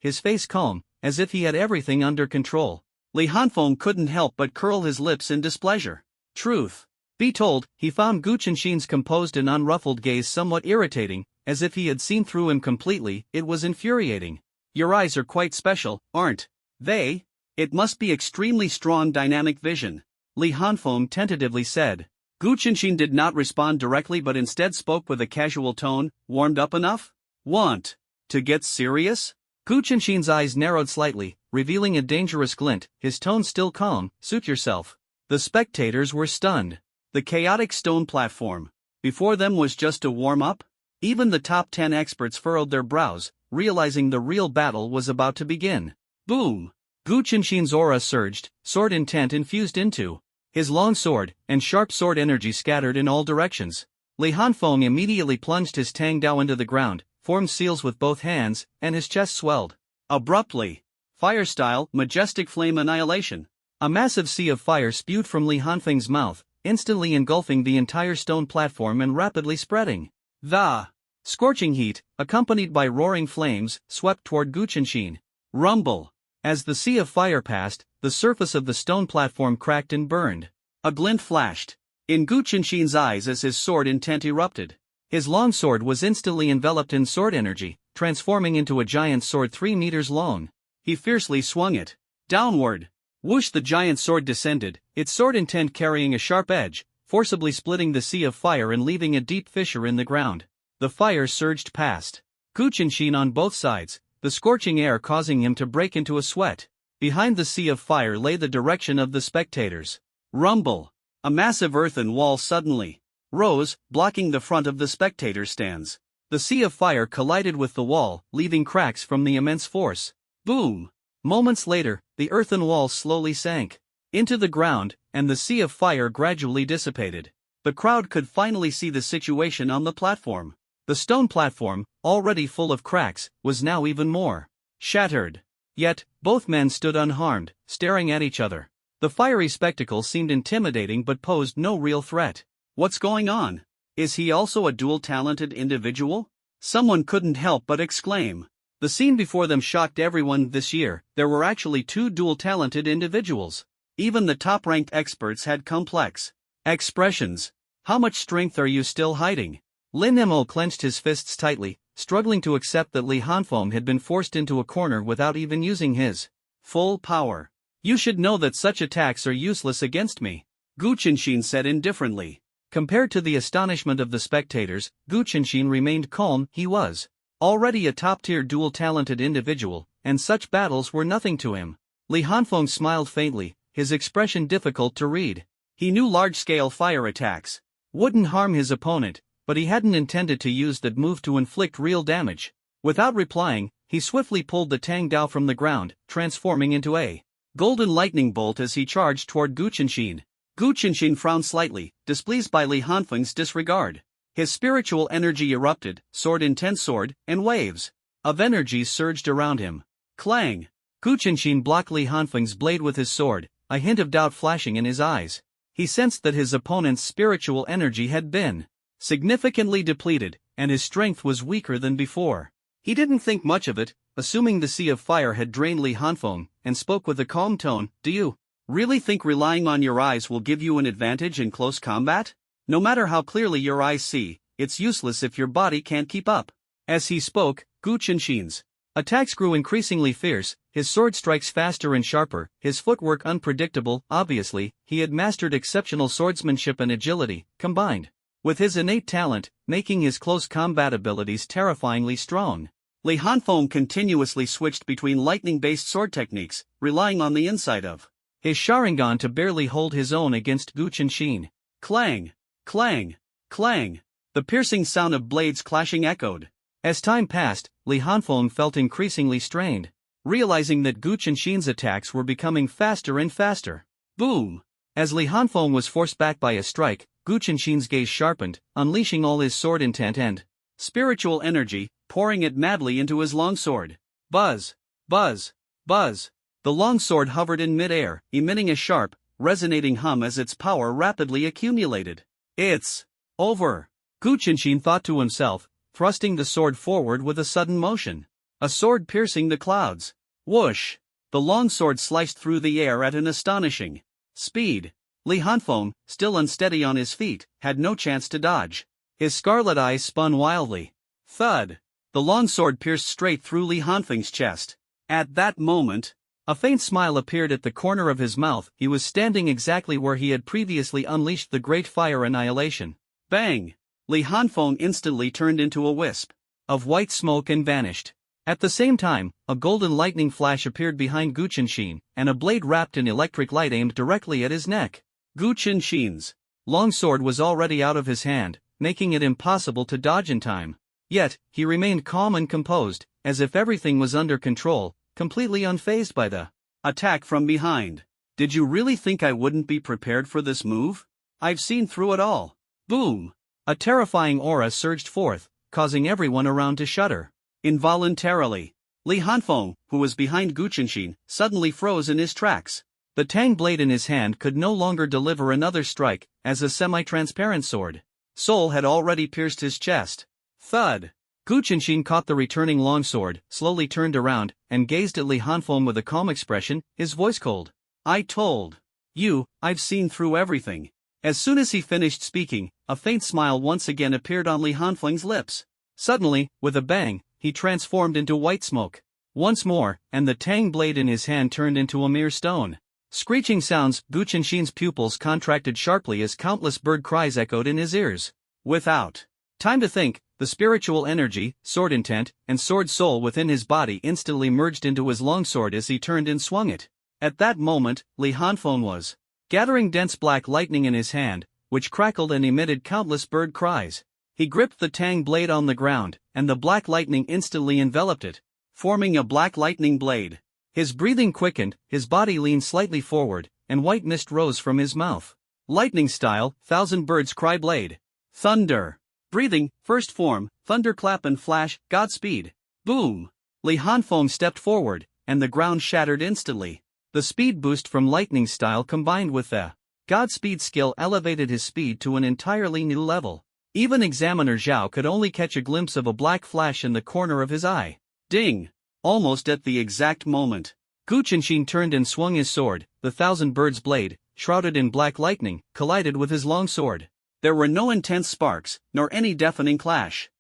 his face calm, as if he had everything under control. Li Hanfeng couldn't help but curl his lips in displeasure. Truth be told, he found Gu Qinshin's composed and unruffled gaze somewhat irritating, as if he had seen through him completely. It was infuriating. Your eyes are quite special, aren't they? It must be extremely strong dynamic vision, Li Hanfeng tentatively said. Gu Qinshin did not respond directly but instead spoke with a casual tone. Warmed up enough? Want to get serious? Gu Qinshin's eyes narrowed slightly, revealing a dangerous glint, his tone still calm. Suit yourself. The spectators were stunned. The chaotic stone platform before them was just a warm-up? Even the top 10 experts furrowed their brows, realizing the real battle was about to begin. Boom! Gu Qinshin's aura surged, sword intent infused into his long sword, and sharp sword energy scattered in all directions. Li Hanfeng immediately plunged his tang dao into the ground, formed seals with both hands, and his chest swelled. Abruptly. Fire-style, majestic flame annihilation. A massive sea of fire spewed from Li Hanfeng's mouth, instantly engulfing the entire stone platform and rapidly spreading. The scorching heat, accompanied by roaring flames, swept toward Gu Qinshin. Rumble. As the sea of fire passed, the surface of the stone platform cracked and burned. A glint flashed in Gu Qinshin's eyes as his sword intent erupted. His long sword was instantly enveloped in sword energy, transforming into a giant sword 3 meters long. He fiercely swung it downward. Whoosh! The giant sword descended, its sword intent carrying a sharp edge, forcibly splitting the sea of fire and leaving a deep fissure in the ground. The fire surged past Gu Qinshin on both sides, the scorching air causing him to break into a sweat. Behind the sea of fire lay the direction of the spectators. Rumble! A massive earthen wall suddenly rose, blocking the front of the spectator stands. The sea of fire collided with the wall, leaving cracks from the immense force. Boom! Moments later, the earthen wall slowly sank into the ground, and the sea of fire gradually dissipated. The crowd could finally see the situation on the platform. The stone platform, already full of cracks, was now even more shattered. Yet, both men stood unharmed, staring at each other. The fiery spectacle seemed intimidating but posed no real threat. What's going on? Is he also a dual-talented individual? Someone couldn't help but exclaim. The scene before them shocked everyone this year. There were actually two dual-talented individuals. Even the top-ranked experts had complex expressions. How much strength are you still hiding? Lin Mo clenched his fists tightly, struggling to accept that Li Hanfeng had been forced into a corner without even using his full power. You should know that such attacks are useless against me, Gu Qianxin said indifferently. Compared to the astonishment of the spectators, Gu Qianxin remained calm. He was already a top-tier dual-talented individual, and such battles were nothing to him. Li Hanfeng smiled faintly, his expression difficult to read. He knew large-scale fire attacks wouldn't harm his opponent, but he hadn't intended to use that move to inflict real damage. Without replying, he swiftly pulled the Tang Dao from the ground, transforming into a golden lightning bolt as he charged toward Gu Qianxin. Gu Qianxin frowned slightly, displeased by Li Hanfeng's disregard. His spiritual energy erupted, intense sword, and waves of energy surged around him. Clang! Gu Qianxin blocked Li Hanfeng's blade with his sword, a hint of doubt flashing in his eyes. He sensed that his opponent's spiritual energy had been significantly depleted, and his strength was weaker than before. He didn't think much of it, assuming the Sea of Fire had drained Li Hanfeng, and spoke with a calm tone. Do you really think relying on your eyes will give you an advantage in close combat? No matter how clearly your eyes see, it's useless if your body can't keep up. As he spoke, Gu Qianxin's attacks grew increasingly fierce, his sword strikes faster and sharper, his footwork unpredictable. Obviously, he had mastered exceptional swordsmanship and agility, combined with his innate talent, making his close combat abilities terrifyingly strong. Li Hanfeng continuously switched between lightning-based sword techniques, relying on the insight of his Sharingan to barely hold his own against Gu Qianxin. Clang! Clang! Clang! The piercing sound of blades clashing echoed. As time passed, Li Hanfeng felt increasingly strained, realizing that Gu Qianxin's attacks were becoming faster and faster. Boom! As Li Hanfeng was forced back by a strike, Gu Qianxin's gaze sharpened, unleashing all his sword intent and spiritual energy, pouring it madly into his longsword. Buzz! Buzz! Buzz! The longsword hovered in mid-air, emitting a sharp, resonating hum as its power rapidly accumulated. It's over, Gu Qianxin thought to himself, thrusting the sword forward with a sudden motion. A sword piercing the clouds. Whoosh! The longsword sliced through the air at an astonishing speed. Li Hanfeng, still unsteady on his feet, had no chance to dodge. His scarlet eyes spun wildly. Thud! The longsword pierced straight through Li Hanfeng's chest. At that moment, a faint smile appeared at the corner of his mouth. He was standing exactly where he had previously unleashed the great fire annihilation. Bang! Li Hanfeng instantly turned into a wisp of white smoke and vanished. At the same time, a golden lightning flash appeared behind Gu Qianxin, and a blade wrapped in electric light aimed directly at his neck. Gu Qianxin's longsword was already out of his hand, making it impossible to dodge in time. Yet, he remained calm and composed, as if everything was under control, completely unfazed by the attack from behind. Did you really think I wouldn't be prepared for this move? I've seen through it all. Boom! A terrifying aura surged forth, causing everyone around to shudder. Involuntarily, Li Hanfeng, who was behind Gu Qianxin, suddenly froze in his tracks. The tang blade in his hand could no longer deliver another strike, as a semi-transparent sword soul had already pierced his chest. Thud! Gu Qianxin caught the returning longsword, slowly turned around, and gazed at Li Hanfeng with a calm expression, his voice cold. I told you, I've seen through everything. As soon as he finished speaking, a faint smile once again appeared on Li Hanfeng's lips. Suddenly, with a bang, he transformed into white smoke. Once more, and the tang blade in his hand turned into a mere stone. Screeching sounds. Gu Qianxin's pupils contracted sharply as countless bird cries echoed in his ears. Without time to think, the spiritual energy, sword intent, and sword soul within his body instantly merged into his longsword as he turned and swung it. At that moment, Li Hanfeng was gathering dense black lightning in his hand, which crackled and emitted countless bird cries. He gripped the tang blade on the ground, and the black lightning instantly enveloped it, forming a black lightning blade. His breathing quickened, his body leaned slightly forward, and white mist rose from his mouth. Lightning style, thousand birds cry blade. Thunder! Breathing, first form, thunderclap and flash, Godspeed. Boom! Li Hanfeng stepped forward, and the ground shattered instantly. The speed boost from lightning style combined with the Godspeed skill elevated his speed to an entirely new level. Even Examiner Zhao could only catch a glimpse of a black flash in the corner of his eye. Ding! Almost at the exact moment, Gu Qianxin turned and swung his sword. The thousand birds blade, shrouded in black lightning, collided with his long sword. There were no intense sparks, nor any deafening clash.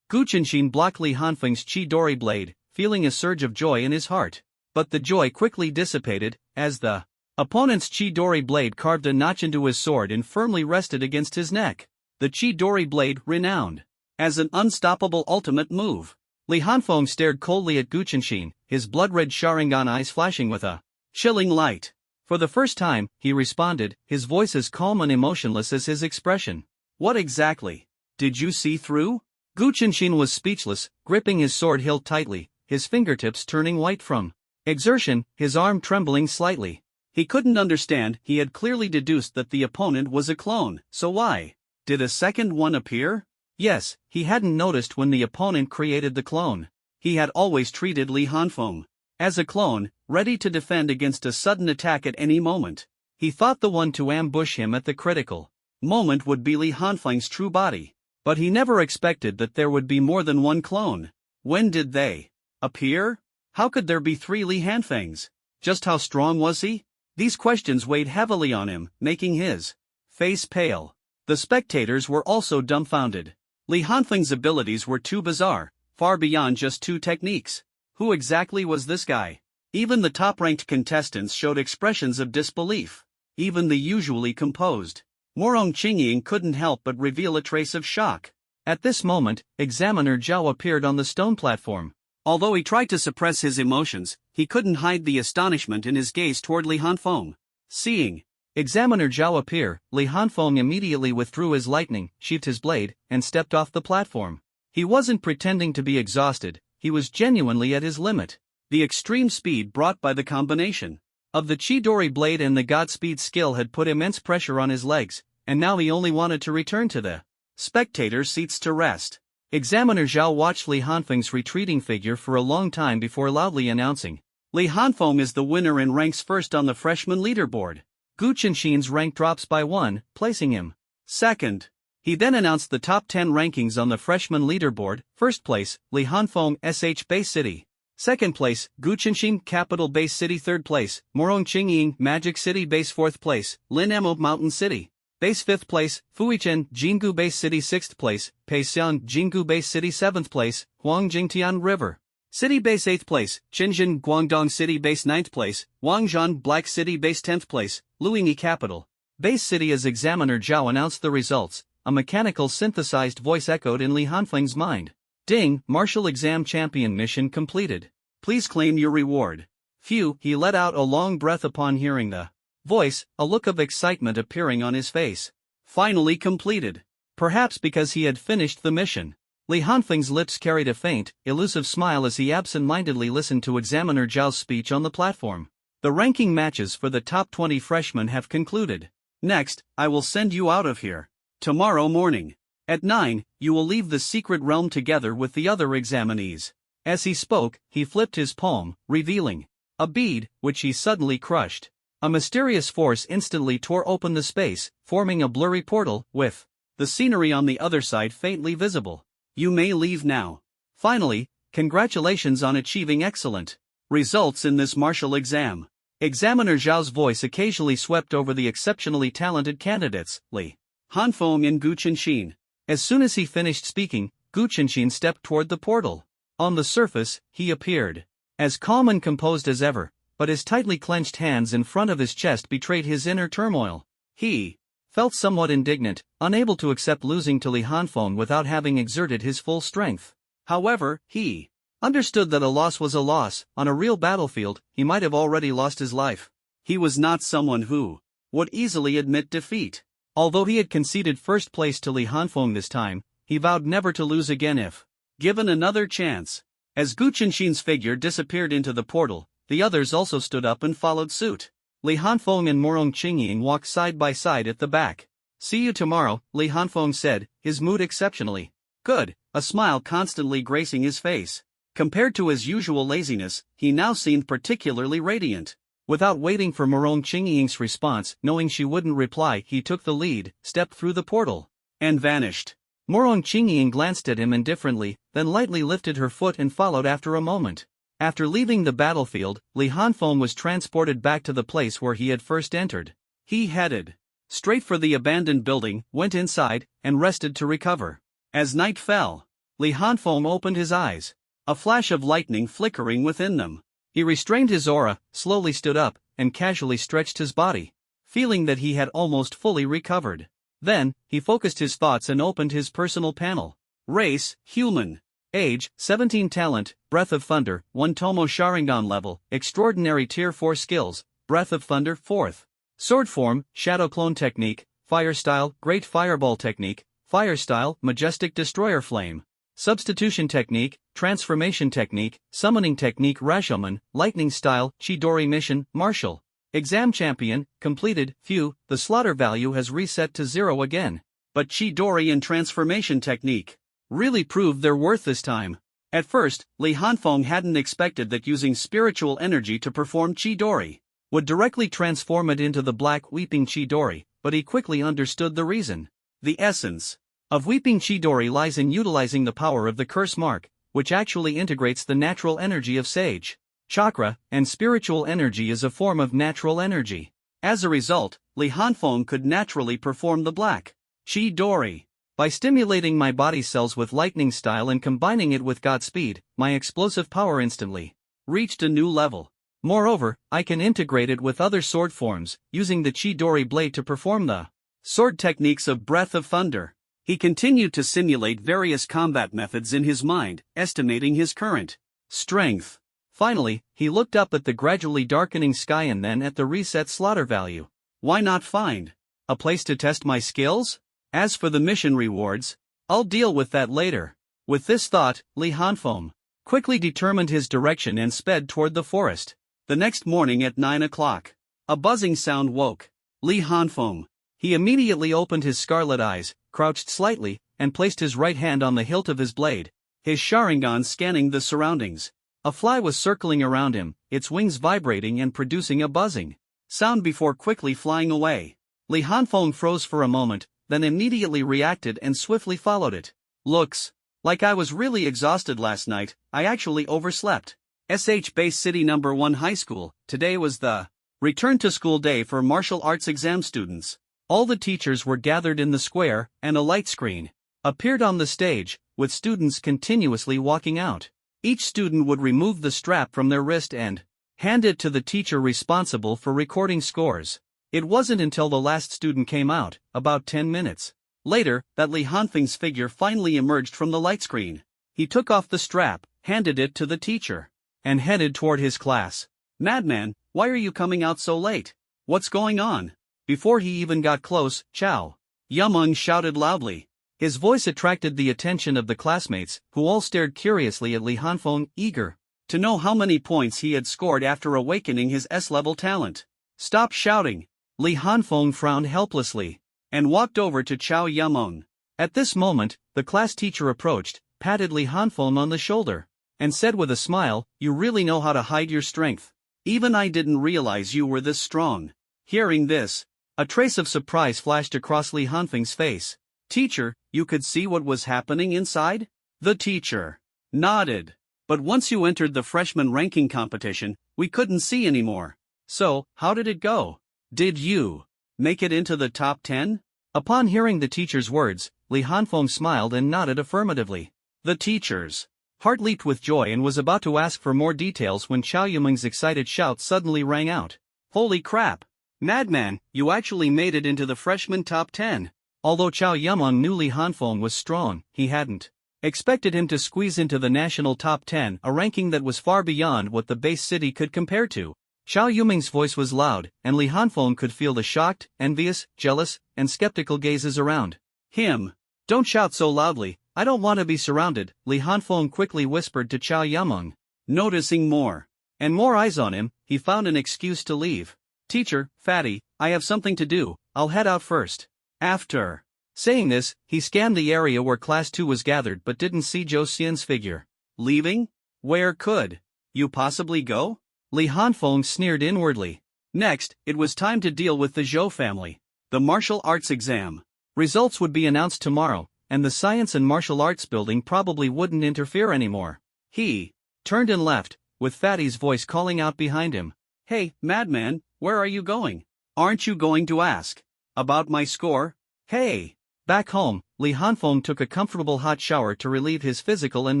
Gu Qianxin blocked Li Hanfeng's Chidori blade, feeling a surge of joy in his heart. But the joy quickly dissipated, as the opponent's Chidori blade carved a notch into his sword and firmly rested against his neck. The Chidori blade, renowned as an unstoppable ultimate move. Li Hanfeng stared coldly at Gu Qianxin, his blood-red Sharingan eyes flashing with a chilling light. For the first time, he responded, his voice as calm and emotionless as his expression. What exactly did you see through? Gu Qianxin was speechless, gripping his sword hilt tightly, his fingertips turning white from exertion, his arm trembling slightly. He couldn't understand. He had clearly deduced that the opponent was a clone, so why did a second one appear? Yes, he hadn't noticed when the opponent created the clone. He had always treated Li Hanfeng as a clone, ready to defend against a sudden attack at any moment. He thought the one to ambush him at the critical moment would be Li Hanfeng's true body. But he never expected that there would be more than one clone. When did they appear? How could there be 3 Li Hanfengs? Just how strong was he? These questions weighed heavily on him, making his face pale. The spectators were also dumbfounded. Li Hanfeng's abilities were too bizarre, far beyond just 2 techniques. Who exactly was this guy? Even the top-ranked contestants showed expressions of disbelief. Even the usually composed Morong Qingying couldn't help but reveal a trace of shock. At this moment, Examiner Zhao appeared on the stone platform. Although he tried to suppress his emotions, he couldn't hide the astonishment in his gaze toward Li Hanfeng. Seeing Examiner Zhao appear, Li Hanfeng immediately withdrew his lightning, sheathed his blade, and stepped off the platform. He wasn't pretending to be exhausted, he was genuinely at his limit. The extreme speed brought by the combination of the Chidori blade and the Godspeed skill had put immense pressure on his legs, and now he only wanted to return to the spectator seats to rest. Examiner Zhao watched Li Hanfeng's retreating figure for a long time before loudly announcing, Li Hanfeng is the winner and ranks first on the freshman leaderboard. Gu Qianxin's rank drops by 1, placing him second. He then announced the top 10 rankings on the freshman leaderboard. First place, Li Hanfeng, SH Base City. Second place, Gu Qianxin, Capital Base City. Third place, Morong Qingying, Magic City Base. Fourth place, Lin Emo Mountain City Base. Fifth place, Fuichen, Jingu Base City. Sixth place, Peixian, Jingu Base City. Seventh place, Huangjingtian River City Base. Eighth place, Shenzhen, Guangdong City Base. Ninth place, Wangzhan Black City Base. 10th place, Luingyi Capital Base City. As Examiner Zhao announced the results, a mechanical synthesized voice echoed in Li Hanfeng's mind. Ding, Martial Exam Champion mission completed. Please claim your reward. Phew, he let out a long breath upon hearing the voice, a look of excitement appearing on his face. Finally completed. Perhaps because he had finished the mission. Li Hanfeng's lips carried a faint, elusive smile as he absent-mindedly listened to Examiner Zhao's speech on the platform. The ranking matches for the top 20 freshmen have concluded. Next, I will send you out of here. Tomorrow morning. At 9, you will leave the secret realm together with the other examinees. As he spoke, he flipped his palm, revealing a bead, which he suddenly crushed. A mysterious force instantly tore open the space, forming a blurry portal, with the scenery on the other side faintly visible. You may leave now. Finally, congratulations on achieving excellent results in this martial exam. Examiner Zhao's voice occasionally swept over the exceptionally talented candidates, Li Hanfeng and Gu Qianxin. As soon as he finished speaking, Gu Qianxin stepped toward the portal. On the surface, he appeared as calm and composed as ever, but his tightly clenched hands in front of his chest betrayed his inner turmoil. He felt somewhat indignant, unable to accept losing to Li Hanfeng without having exerted his full strength. However, he understood that a loss was a loss. On a real battlefield, he might have already lost his life. He was not someone who would easily admit defeat. Although he had conceded first place to Li Hanfeng this time, he vowed never to lose again if given another chance. As Gu Qianxin's figure disappeared into the portal, the others also stood up and followed suit. Li Hanfeng and Morong Qingying walked side by side at the back. See you tomorrow, Li Hanfeng said, his mood exceptionally good, a smile constantly gracing his face. Compared to his usual laziness, he now seemed particularly radiant. Without waiting for Morong Qingying's response, knowing she wouldn't reply, he took the lead, stepped through the portal, and vanished. Morong Qingying glanced at him indifferently, then lightly lifted her foot and followed after a moment. After leaving the battlefield, Li Hanfeng was transported back to the place where he had first entered. He headed straight for the abandoned building, went inside, and rested to recover. As night fell, Li Hanfeng opened his eyes, a flash of lightning flickering within them. He restrained his aura, slowly stood up, and casually stretched his body, feeling that he had almost fully recovered. Then, he focused his thoughts and opened his personal panel. Race, human. Age, 17. Talent, Breath of Thunder, 1 Tomo Sharingan level, extraordinary tier 4 skills, Breath of Thunder 4th. Sword form, Shadow Clone technique, Fire style, Great Fireball technique, Fire style, Majestic Destroyer Flame. Substitution technique, Transformation technique, Summoning technique Rashomon, Lightning style, Chidori mission, Martial. Exam champion, completed, phew, the slaughter value has reset to 0 again. But Chidori and Transformation technique really proved their worth this time. At first, Li Hanfeng hadn't expected that using spiritual energy to perform Chidori would directly transform it into the black Weeping Chidori, but he quickly understood the reason. The essence of Weeping Chidori lies in utilizing the power of the curse mark, which actually integrates the natural energy of sage chakra, and spiritual energy is a form of natural energy. As a result, Li Hanfeng could naturally perform the black Chidori. By stimulating my body cells with lightning style and combining it with God speed, my explosive power instantly reached a new level. Moreover, I can integrate it with other sword forms, using the Chidori blade to perform the sword techniques of Breath of Thunder. He continued to simulate various combat methods in his mind, estimating his current strength. Finally, he looked up at the gradually darkening sky and then at the reset slaughter value. Why not find a place to test my skills? As for the mission rewards, I'll deal with that later. With this thought, Li Hanfeng quickly determined his direction and sped toward the forest. The next morning at 9 o'clock, a buzzing sound woke Li Hanfeng. He immediately opened his scarlet eyes, crouched slightly, and placed his right hand on the hilt of his blade, his Sharingan scanning the surroundings. A fly was circling around him, its wings vibrating and producing a buzzing sound before quickly flying away. Li Hanfeng froze for a moment, then immediately reacted and swiftly followed it. Looks like I was really exhausted last night. I actually overslept. SH Base City No. 1 High School. Today was the return to school day for martial arts exam students. All the teachers were gathered in the square, and a light screen appeared on the stage, with students continuously walking out. Each student would remove the strap from their wrist and hand it to the teacher responsible for recording scores. It wasn't until the last student came out, about 10 minutes later, that Li Hanfeng's figure finally emerged from the light screen. He took off the strap, handed it to the teacher, and headed toward his class. Madman, why are you coming out so late? What's going on? Before he even got close, Chow Yumeng shouted loudly. His voice attracted the attention of the classmates, who all stared curiously at Li Hanfeng, eager to know how many points he had scored after awakening his S-level talent. Stop shouting. Li Hanfeng frowned helplessly and walked over to Chow Yumeng. At this moment, the class teacher approached, patted Li Hanfeng on the shoulder, and said with a smile, "You really know how to hide your strength. Even I didn't realize you were this strong." Hearing this, a trace of surprise flashed across Li Hanfeng's face. "Teacher, you could see what was happening inside?" The teacher nodded. "But once you entered the freshman ranking competition, we couldn't see anymore. So, how did it go? Did you make it into the top 10? Upon hearing the teacher's words, Li Hanfeng smiled and nodded affirmatively. The teacher's heart leaped with joy and was about to ask for more details when Chow Yumeng's excited shout suddenly rang out. "Holy crap! Madman, you actually made it into the freshman top 10. Although Chow Yumeng knew Li Hanfeng was strong, he hadn't expected him to squeeze into the national top 10, a ranking that was far beyond what the base city could compare to. Chow Yumeng's voice was loud, and Li Hanfeng could feel the shocked, envious, jealous, and skeptical gazes around him. "Don't shout so loudly, I don't want to be surrounded," Li Hanfeng quickly whispered to Chow Yumeng. Noticing more and more eyes on him, he found an excuse to leave. "Teacher, Fatty, I have something to do, I'll head out first." After saying this, he scanned the area where Class 2 was gathered but didn't see Zhou Xian's figure. Leaving? Where could you possibly go? Li Hanfeng sneered inwardly. Next, it was time to deal with the Zhou family. The martial arts exam results would be announced tomorrow, and the science and martial arts building probably wouldn't interfere anymore. He turned and left, with Fatty's voice calling out behind him. Hey, madman, where are you going? Aren't you going to ask about my score? Hey! Back home, Li Hanfeng took a comfortable hot shower to relieve his physical and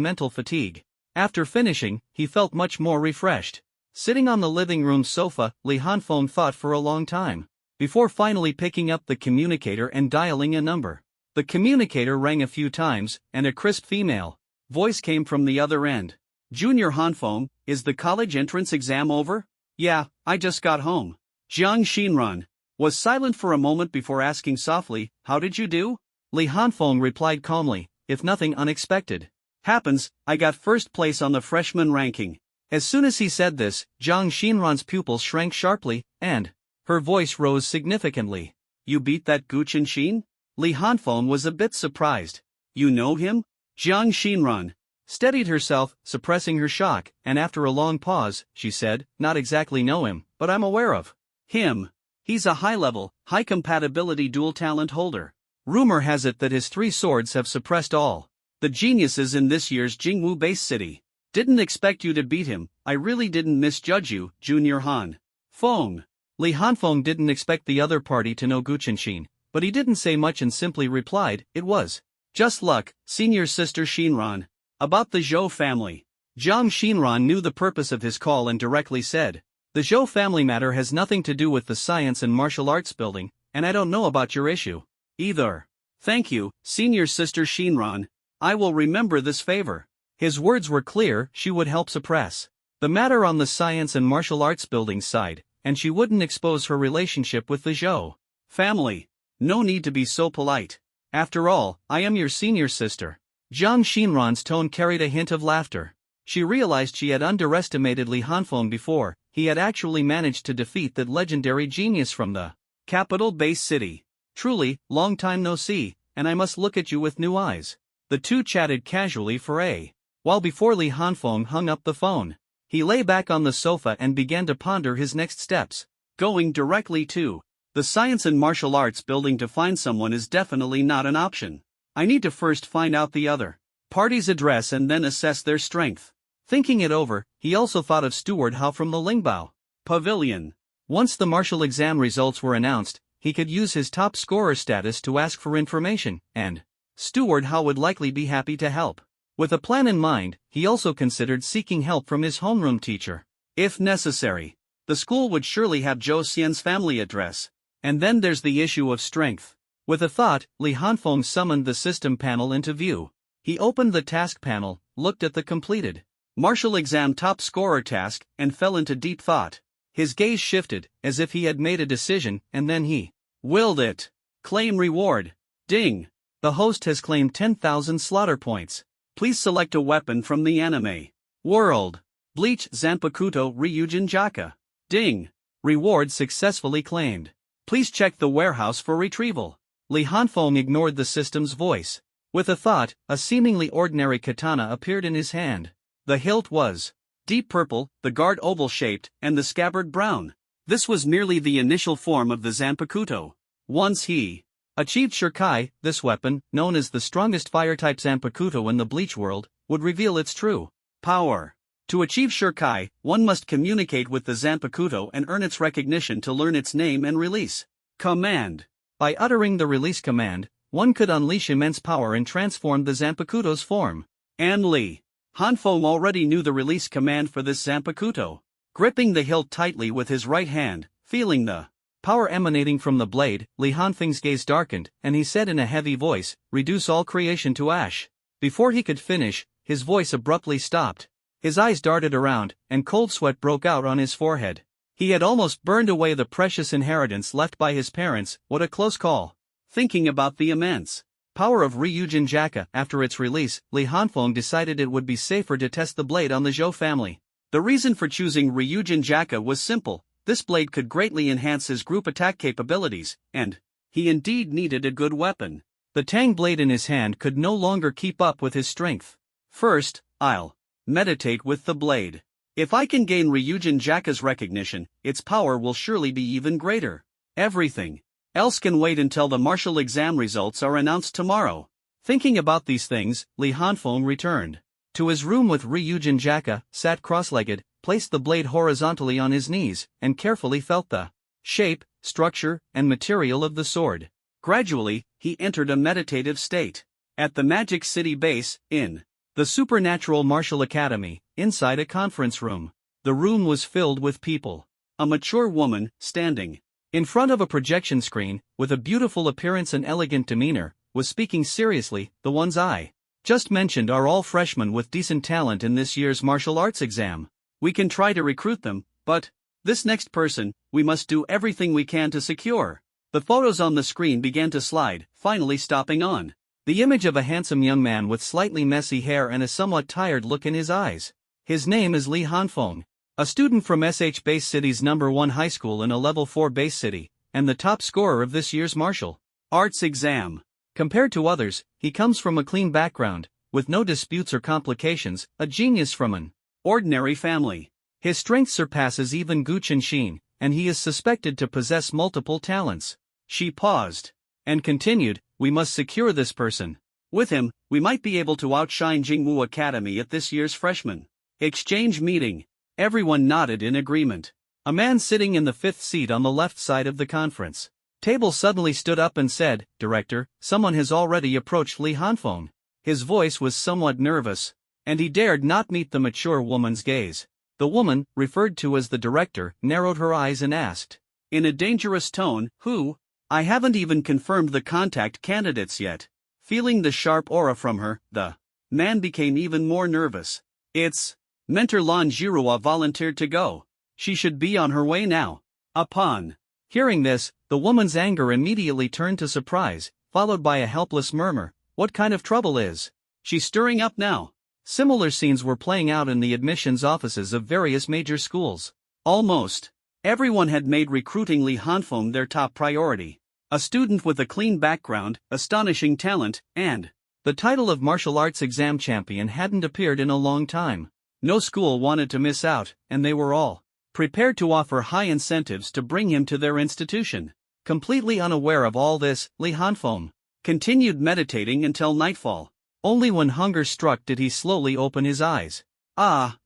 mental fatigue. After finishing, he felt much more refreshed. Sitting on the living room sofa, Li Hanfeng thought for a long time, before finally picking up the communicator and dialing a number. The communicator rang a few times, and a crisp female voice came from the other end. Junior Hanfeng, is the college entrance exam over? Yeah, I just got home. Jiang Xinran was silent for a moment before asking softly, how did you do? Li Hanfeng replied calmly, if nothing unexpected happens, I got first place on the freshman ranking. As soon as he said this, Jiang Xinran's pupils shrank sharply, and her voice rose significantly. You beat that Gu Qianxin? Li Hanfeng was a bit surprised. You know him? Jiang Xinran steadied herself, suppressing her shock, and after a long pause, she said, not exactly know him, but I'm aware of him. He's a high-level, high-compatibility dual-talent holder. Rumor has it that his 3 swords have suppressed all the geniuses in this year's Jingwu base city. Didn't expect you to beat him, I really didn't misjudge you, Junior Han. Feng. Li Hanfeng didn't expect the other party to know Gu Qianxin, but he didn't say much and simply replied, it was just luck, senior sister Xinran. About the Zhou family. Jiang Xinran knew the purpose of his call and directly said, the Zhou family matter has nothing to do with the science and martial arts building, and I don't know about your issue either. Thank you, senior sister Xinran. I will remember this favor. His words were clear, she would help suppress the matter on the science and martial arts building side, and she wouldn't expose her relationship with the Zhou family. No need to be so polite. After all, I am your senior sister. Jiang Xinran's tone carried a hint of laughter. She realized she had underestimated Li Hanfeng before. He had actually managed to defeat that legendary genius from the capital base city. Truly, long time no see, and I must look at you with new eyes. The two chatted casually for a while before Li Hanfeng hung up the phone. He lay back on the sofa and began to ponder his next steps. Going directly to the science and martial arts building to find someone is definitely not an option. I need to first find out the other party's address and then assess their strength. Thinking it over, he also thought of Steward Hao from the Lingbao Pavilion. Once the martial exam results were announced, he could use his top scorer status to ask for information, and Steward Hao would likely be happy to help. With a plan in mind, he also considered seeking help from his homeroom teacher. If necessary, the school would surely have Zhou Xian's family address. And then there's the issue of strength. With a thought, Li Hanfeng summoned the system panel into view. He opened the task panel, looked at the completed martial exam top scorer task, and fell into deep thought. His gaze shifted, as if he had made a decision, and then he willed it. Claim reward. Ding. The host has claimed 10,000 slaughter points. Please select a weapon from the anime world. Bleach Zanpakuto Ryujin Jaka. Ding. Reward successfully claimed. Please check the warehouse for retrieval. Li Hanfeng ignored the system's voice. With a thought, a seemingly ordinary katana appeared in his hand. The hilt was deep purple, the guard oval-shaped, and the scabbard brown. This was merely the initial form of the Zanpakuto. Once he achieved Shirkai, this weapon, known as the strongest fire-type Zanpakuto in the Bleach world, would reveal its true power. To achieve Shirkai, one must communicate with the Zanpakuto and earn its recognition to learn its name and release command. By uttering the release command, one could unleash immense power and transform the Zanpakuto's form. And Li Hanfeng already knew the release command for this Zanpakuto. Gripping the hilt tightly with his right hand, feeling the power emanating from the blade, Li Hanfeng's gaze darkened, and he said in a heavy voice, reduce all creation to ash. Before he could finish, his voice abruptly stopped. His eyes darted around, and cold sweat broke out on his forehead. He had almost burned away the precious inheritance left by his parents. What a close call. Thinking about the immense power of Ryujin Jaka after its release, Li Hanfeng decided it would be safer to test the blade on the Zhou family. The reason for choosing Ryujin Jaka was simple. This blade could greatly enhance his group attack capabilities, and He indeed needed a good weapon. The tang blade in his hand could no longer keep up with his strength. First, I'll meditate with the blade. If I can gain Ryujin Jaka's recognition, its power will surely be even greater. Everything else can wait until the martial exam results are announced tomorrow. Thinking about these things, Li Hanfeng returned to his room with Ryujin Jaka, sat cross-legged, placed the blade horizontally on his knees, and carefully felt the shape, structure, and material of the sword. Gradually, he entered a meditative state. At the Magic City base, in the Supernatural Martial Academy, inside a conference room. The room was filled with people. A mature woman, standing in front of a projection screen, with a beautiful appearance and elegant demeanor, was speaking seriously. The ones I just mentioned are all freshmen with decent talent in this year's martial arts exam. We can try to recruit them, but this next person, we must do everything we can to secure. The photos on the screen began to slide, finally stopping on the image of a handsome young man with slightly messy hair and a somewhat tired look in his eyes. His name is Li Hanfeng, a student from SH Base City's #1 high school in a level 4 base city, and the top scorer of this year's martial arts exam. Compared to others, he comes from a clean background, with no disputes or complications, a genius from an ordinary family. His strength surpasses even Gu Qinshin, and he is suspected to possess multiple talents. She paused and continued, we must secure this person. With him, we might be able to outshine Jingwu Academy at this year's freshman exchange meeting. Everyone nodded in agreement. A man sitting in the fifth seat on the left side of the conference table suddenly stood up and said, Director, someone has already approached Li Hanfeng. His voice was somewhat nervous, and he dared not meet the mature woman's gaze. The woman, referred to as the director, narrowed her eyes and asked, in a dangerous tone, who? I haven't even confirmed the contact candidates yet. Feeling the sharp aura from her, the man became even more nervous. It's Mentor Lan Jirua volunteered to go. She should be on her way now. Upon hearing this, the woman's anger immediately turned to surprise, followed by a helpless murmur. What kind of trouble is she stirring up now? Similar scenes were playing out in the admissions offices of various major schools. Almost everyone had made recruiting Li Hanfeng their top priority. A student with a clean background, astonishing talent, and the title of martial arts exam champion hadn't appeared in a long time. No school wanted to miss out, and they were all prepared to offer high incentives to bring him to their institution. Completely unaware of all this, Li Hanfeng continued meditating until nightfall. Only when hunger struck did he slowly open his eyes.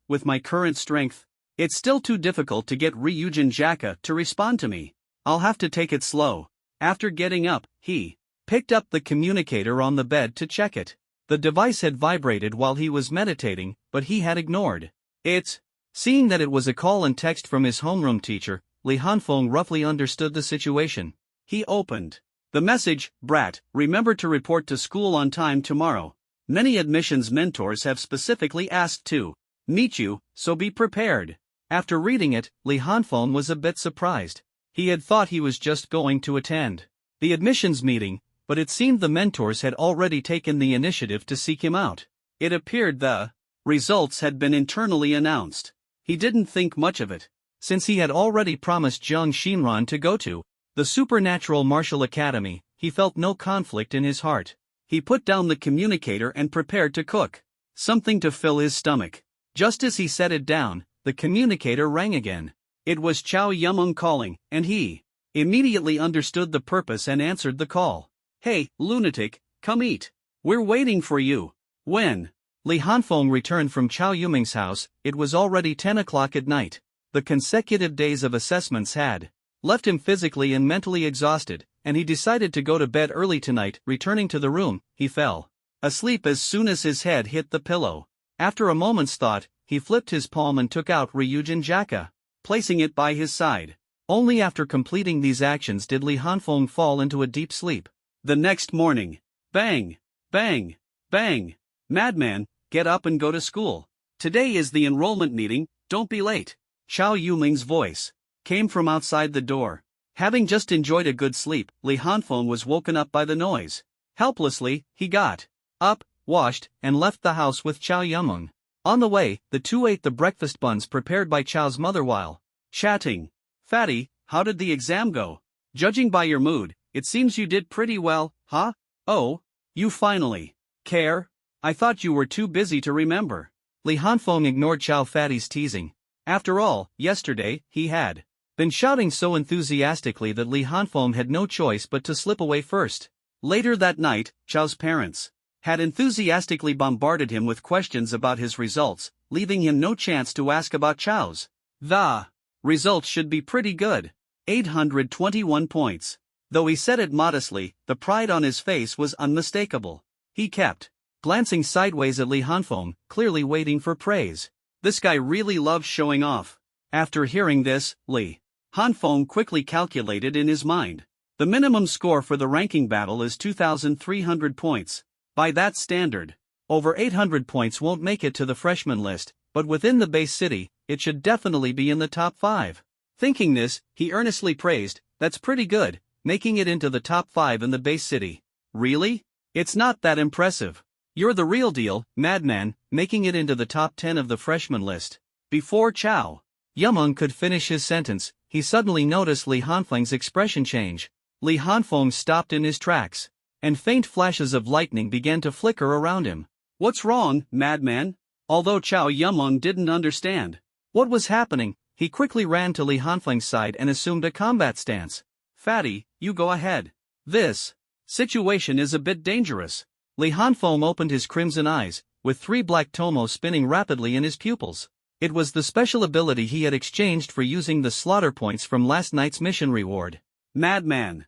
With my current strength, it's still too difficult to get Ryujin Jaka to respond to me. I'll have to take it slow. After getting up, he picked up the communicator on the bed to check it. The device had vibrated while he was meditating, but he had ignored it. Seeing that it was a call and text from his homeroom teacher, Li Hanfeng roughly understood the situation. He opened the message, Brat, remember to report to school on time tomorrow. Many admissions mentors have specifically asked to meet you, so be prepared. After reading it, Li Hanfeng was a bit surprised. He had thought he was just going to attend the admissions meeting, but it seemed the mentors had already taken the initiative to seek him out. It appeared the results had been internally announced. He didn't think much of it, since he had already promised Jiang Xinran to go to the Supernatural Martial Academy. He felt no conflict in his heart. He put down the communicator and prepared to cook something to fill his stomach. Just as he set it down, the communicator rang again. It was Chow Yumeng calling, and he immediately understood the purpose and answered the call. Hey, lunatic, come eat. We're waiting for you. When Li Hanfeng returned from Chow Yumeng's house, it was already 10 o'clock at night. The consecutive days of assessments had left him physically and mentally exhausted, and he decided to go to bed early tonight. Returning to the room, he fell asleep as soon as his head hit the pillow. After a moment's thought, he flipped his palm and took out Ryujin Jaka, placing it by his side. Only after completing these actions did Li Hanfeng fall into a deep sleep. The next morning, bang, bang, bang. Madman, get up and go to school. Today is the enrollment meeting, don't be late. Chow Yumeng's voice came from outside the door. Having just enjoyed a good sleep, Li Hanfeng was woken up by the noise. Helplessly, he got up, washed, and left the house with Chow Yumeng. On the way, the two ate the breakfast buns prepared by Chow's mother while chatting. Fatty, how did the exam go? Judging by your mood, it seems you did pretty well, huh? Oh, you finally care? I thought you were too busy to remember. Li Hanfeng ignored Chow Fatty's teasing. After all, yesterday, he had been shouting so enthusiastically that Li Hanfeng had no choice but to slip away first. Later that night, Chow's parents had enthusiastically bombarded him with questions about his results, leaving him no chance to ask about Chow's. The results should be pretty good. 821 points. Though he said it modestly, the pride on his face was unmistakable. He kept glancing sideways at Li Hanfeng, clearly waiting for praise. This guy really loves showing off. After hearing this, Li Hanfeng quickly calculated in his mind. The minimum score for the ranking battle is 2,300 points. By that standard, over 800 points won't make it to the freshman list, but within the base city, it should definitely be in the top 5. Thinking this, he earnestly praised, "That's pretty good, making it into the top 5 in the base city." Really? It's not that impressive. You're the real deal, madman, making it into the top 10 of the freshman list. Before Chow Yumeng could finish his sentence, he suddenly noticed Li Hanfeng's expression change. Li Hanfeng stopped in his tracks, and faint flashes of lightning began to flicker around him. What's wrong, madman? Although Chow Yumeng didn't understand what was happening, he quickly ran to Li Hanfeng's side and assumed a combat stance. "Fatty, you go ahead. This situation is a bit dangerous." Li Hanfeng opened his crimson eyes, with 3 black tomos spinning rapidly in his pupils. It was the special ability he had exchanged for using the slaughter points from last night's mission reward. Madman.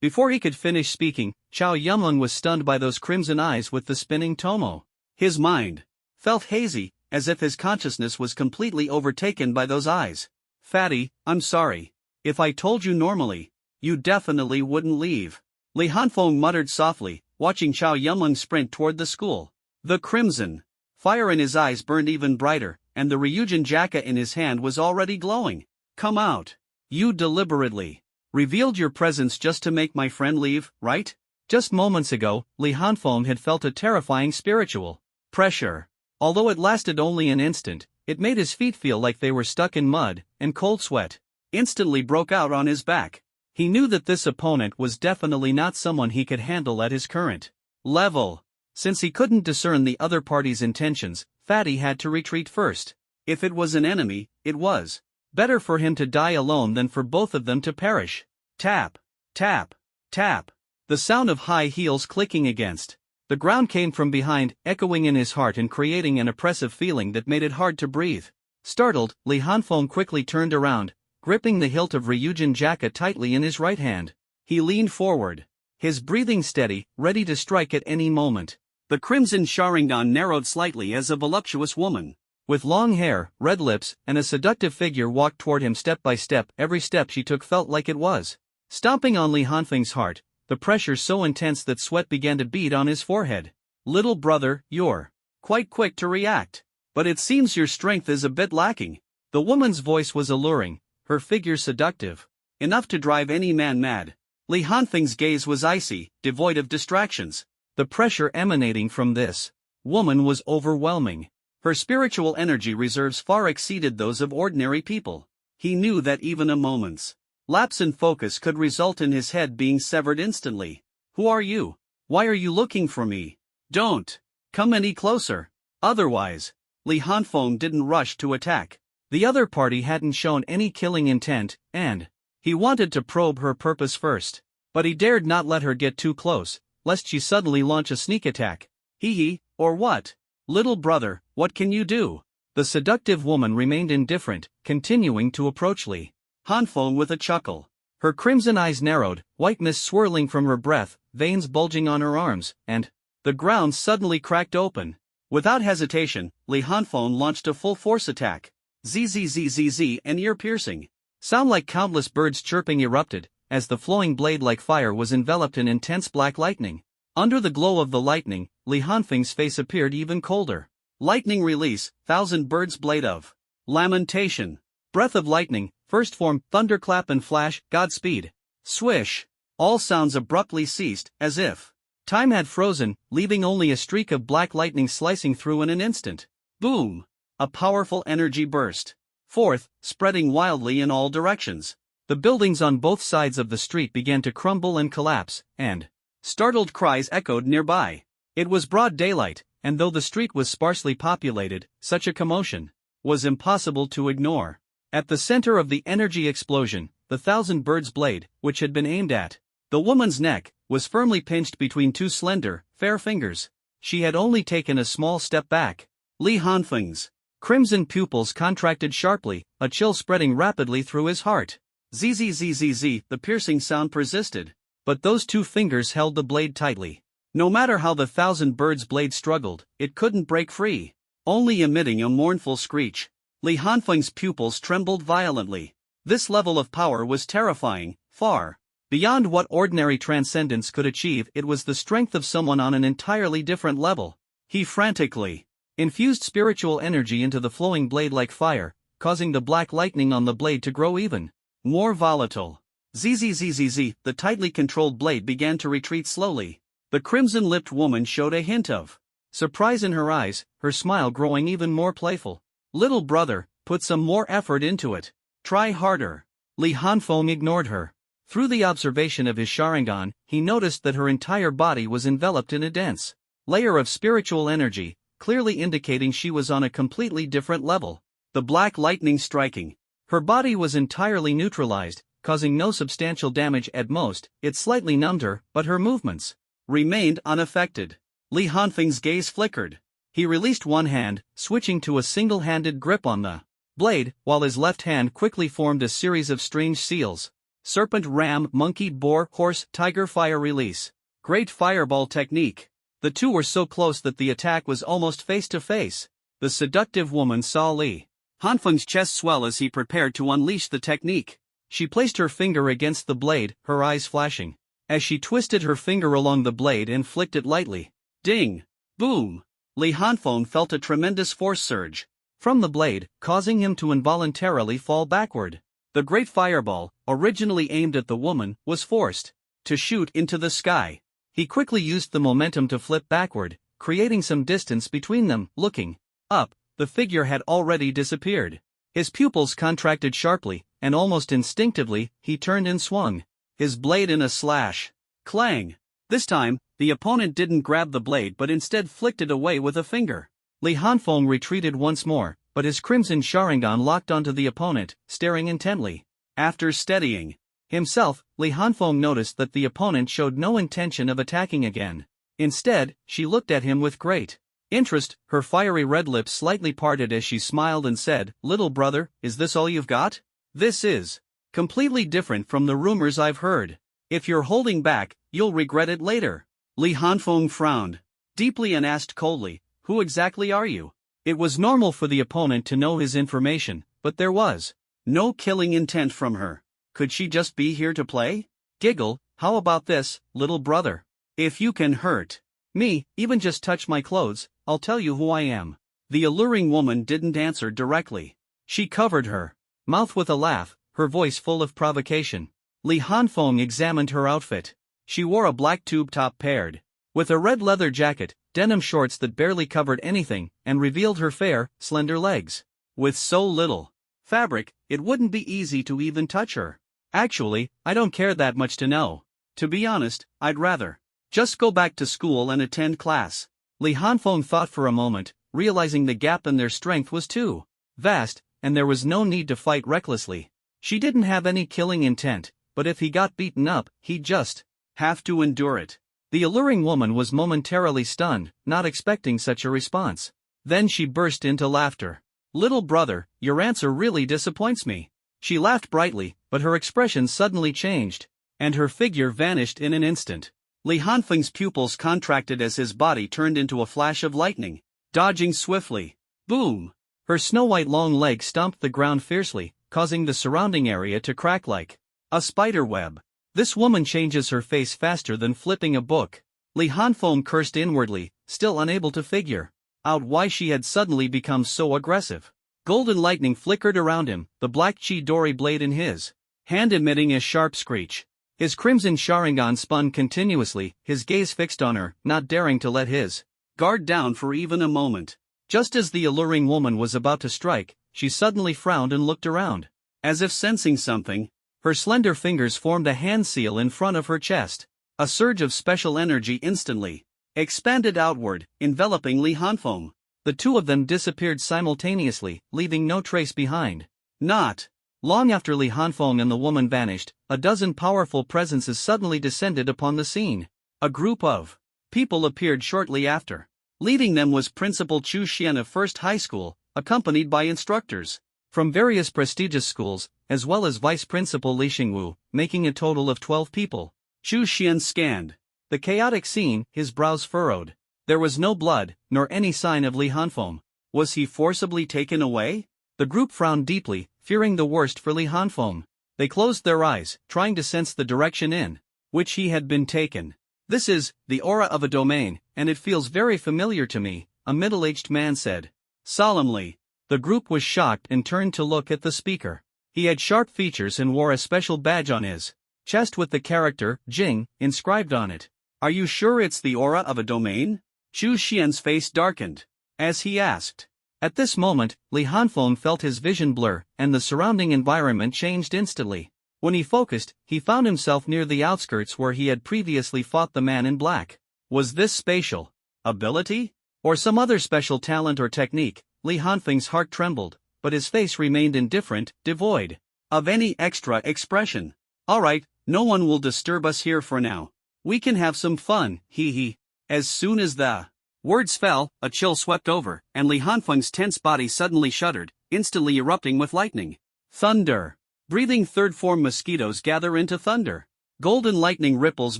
Before he could finish speaking, Chow Yumeng was stunned by those crimson eyes with the spinning tomo. His mind felt hazy, as if his consciousness was completely overtaken by those eyes. "Fatty, I'm sorry. If I told you normally, you definitely wouldn't leave." Li Hanfeng muttered softly, watching Chow Yumeng sprint toward the school. The crimson fire in his eyes burned even brighter, and the Ryujin jacket in his hand was already glowing. "Come out. You deliberately revealed your presence just to make my friend leave, right?" Just moments ago, Li Hanfeng had felt a terrifying spiritual pressure. Although it lasted only an instant, it made his feet feel like they were stuck in mud, and cold sweat instantly broke out on his back. He knew that this opponent was definitely not someone he could handle at his current level. Since he couldn't discern the other party's intentions, Fatty had to retreat first. If it was an enemy, it was better for him to die alone than for both of them to perish. Tap, tap, tap. The sound of high heels clicking against the ground came from behind, echoing in his heart and creating an oppressive feeling that made it hard to breathe. Startled, Li Hanfeng quickly turned around, gripping the hilt of Ryujin jacket tightly in his right hand. He leaned forward, his breathing steady, ready to strike at any moment. The crimson Sharingan narrowed slightly as a voluptuous woman with long hair, red lips, and a seductive figure walked toward him step by step. Every step she took felt like it was stomping on Li Hanfeng's heart, the pressure so intense that sweat began to bead on his forehead. "Little brother, you're quite quick to react. But it seems your strength is a bit lacking." The woman's voice was alluring, her figure seductive, enough to drive any man mad. Li Hanfeng's gaze was icy, devoid of distractions. The pressure emanating from this woman was overwhelming. Her spiritual energy reserves far exceeded those of ordinary people. He knew that even a moment's lapse in focus could result in his head being severed instantly. "Who are you? Why are you looking for me? Don't come any closer." Otherwise, Li Hanfeng didn't rush to attack. The other party hadn't shown any killing intent, and he wanted to probe her purpose first. But he dared not let her get too close, lest she suddenly launch a sneak attack. "Hee, or what? Little brother, what can you do?" The seductive woman remained indifferent, continuing to approach Li Hanfeng with a chuckle. Her crimson eyes narrowed, white mist swirling from her breath, veins bulging on her arms, and the ground suddenly cracked open. Without hesitation, Li Hanfeng launched a full-force attack. Zzzzz and ear-piercing sound like countless birds chirping erupted, as the flowing blade-like fire was enveloped in intense black lightning. Under the glow of the lightning, Li Hanfeng's face appeared even colder. Lightning release, thousand birds blade of lamentation. Breath of lightning, first form, thunderclap and flash, Godspeed. Swish. All sounds abruptly ceased, as if time had frozen, leaving only a streak of black lightning slicing through in an instant. Boom. A powerful energy burst forth, spreading wildly in all directions. The buildings on both sides of the street began to crumble and collapse, and startled cries echoed nearby. It was broad daylight, and though the street was sparsely populated, such a commotion was impossible to ignore. At the center of the energy explosion, the thousand birds blade, which had been aimed at the woman's neck, was firmly pinched between two slender, fair fingers. She had only taken a small step back. Li Hanfeng's crimson pupils contracted sharply, a chill spreading rapidly through his heart. Zzzzz, the piercing sound persisted. But those two fingers held the blade tightly. No matter how the thousand birds' blade struggled, it couldn't break free. Only emitting a mournful screech. Li Hanfeng's pupils trembled violently. This level of power was terrifying, far beyond what ordinary transcendence could achieve. It was the strength of someone on an entirely different level. He frantically infused spiritual energy into the flowing blade like fire, causing the black lightning on the blade to grow even more volatile. Zzzzz, the tightly controlled blade began to retreat slowly. The crimson-lipped woman showed a hint of surprise in her eyes, her smile growing even more playful. Little brother, put some more effort into it. Try harder. Li Hanfeng ignored her. Through the observation of his Sharingan, he noticed that her entire body was enveloped in a dense layer of spiritual energy, clearly indicating she was on a completely different level. The black lightning striking her body was entirely neutralized, causing no substantial damage at most. It slightly numbed her, but her movements remained unaffected. Li Hanfeng's gaze flickered. He released one hand, switching to a single-handed grip on the blade, while his left hand quickly formed a series of strange seals. Serpent, ram, monkey, boar, horse, tiger, fire release. Great fireball technique. The two were so close that the attack was almost face to face. The seductive woman saw Li Hanfeng's chest swell as he prepared to unleash the technique. She placed her finger against the blade, her eyes flashing. As she twisted her finger along the blade and flicked it lightly. Ding! Boom! Li Hanfeng felt a tremendous force surge from the blade, causing him to involuntarily fall backward. The great fireball, originally aimed at the woman, was forced to shoot into the sky. He quickly used the momentum to flip backward, creating some distance between them. Looking up, the figure had already disappeared. His pupils contracted sharply, and almost instinctively, he turned and swung his blade in a slash. Clang! This time, the opponent didn't grab the blade but instead flicked it away with a finger. Li Hanfeng retreated once more, but his crimson Sharingan locked onto the opponent, staring intently. After steadying himself, Li Hanfeng noticed that the opponent showed no intention of attacking again. Instead, she looked at him with great interest, her fiery red lips slightly parted as she smiled and said, "Little brother, is this all you've got? This is completely different from the rumors I've heard. If you're holding back, you'll regret it later." Li Hanfeng frowned deeply and asked coldly, "Who exactly are you?" It was normal for the opponent to know his information, but there was no killing intent from her. Could she just be here to play? Giggle, how about this, little brother? If you can hurt me, even just touch my clothes, I'll tell you who I am. The alluring woman didn't answer directly. She covered her mouth with a laugh, her voice full of provocation. Li Hanfeng examined her outfit. She wore a black tube top paired with a red leather jacket, denim shorts that barely covered anything, and revealed her fair, slender legs. With so little fabric, it wouldn't be easy to even touch her. Actually, I don't care that much to know. To be honest, I'd rather just go back to school and attend class. Li Hanfeng thought for a moment, realizing the gap in their strength was too vast, and there was no need to fight recklessly. She didn't have any killing intent, but if he got beaten up, he'd just have to endure it. The alluring woman was momentarily stunned, not expecting such a response. Then she burst into laughter. "Little brother, your answer really disappoints me." She laughed brightly, but her expression suddenly changed, and her figure vanished in an instant. Li Hanfeng's pupils contracted as his body turned into a flash of lightning, dodging swiftly. Boom! Her snow-white long legs stomped the ground fiercely, causing the surrounding area to crack like a spider web. This woman changes her face faster than flipping a book. Li Hanfeng cursed inwardly, still unable to figure out why she had suddenly become so aggressive. Golden lightning flickered around him, the black Chidori blade in his hand emitting a sharp screech. His crimson Sharingan spun continuously, his gaze fixed on her, not daring to let his guard down for even a moment. Just as the alluring woman was about to strike, she suddenly frowned and looked around. As if sensing something, Her slender fingers formed a hand seal in front of her chest. A surge of special energy instantly expanded outward, enveloping Li Hanfeng. The two of them disappeared simultaneously, leaving no trace behind. Not long after Li Hanfeng and the woman vanished, a dozen powerful presences suddenly descended upon the scene. A group of people appeared shortly after. Leading them was Principal Chu Xian of First High School, accompanied by instructors from various prestigious schools, as well as Vice Principal Li Xingwu, making a total of 12 people. Chu Xian scanned the chaotic scene, his brows furrowed. There was no blood, nor any sign of Li Hanfeng. Was he forcibly taken away? The group frowned deeply, fearing the worst for Li Hanfeng. They closed their eyes, trying to sense the direction in which he had been taken. "This is the aura of a domain, and it feels very familiar to me," a middle-aged man said solemnly. The group was shocked and turned to look at the speaker. He had sharp features and wore a special badge on his chest with the character Jing inscribed on it. "Are you sure it's the aura of a domain?" Chu Xian's face darkened as he asked. At this moment, Li Hanfeng felt his vision blur, and the surrounding environment changed instantly. When he focused, he found himself near the outskirts where he had previously fought the man in black. Was this spatial ability? Or some other special talent or technique? Li Hanfeng's heart trembled, but his face remained indifferent, devoid of any extra expression. "Alright, no one will disturb us here for now. We can have some fun, hee hee." As soon as the words fell, a chill swept over, and Li Hanfeng's tense body suddenly shuddered, instantly erupting with lightning. Thunder. Breathing third-form mosquitoes gather into thunder. Golden lightning ripples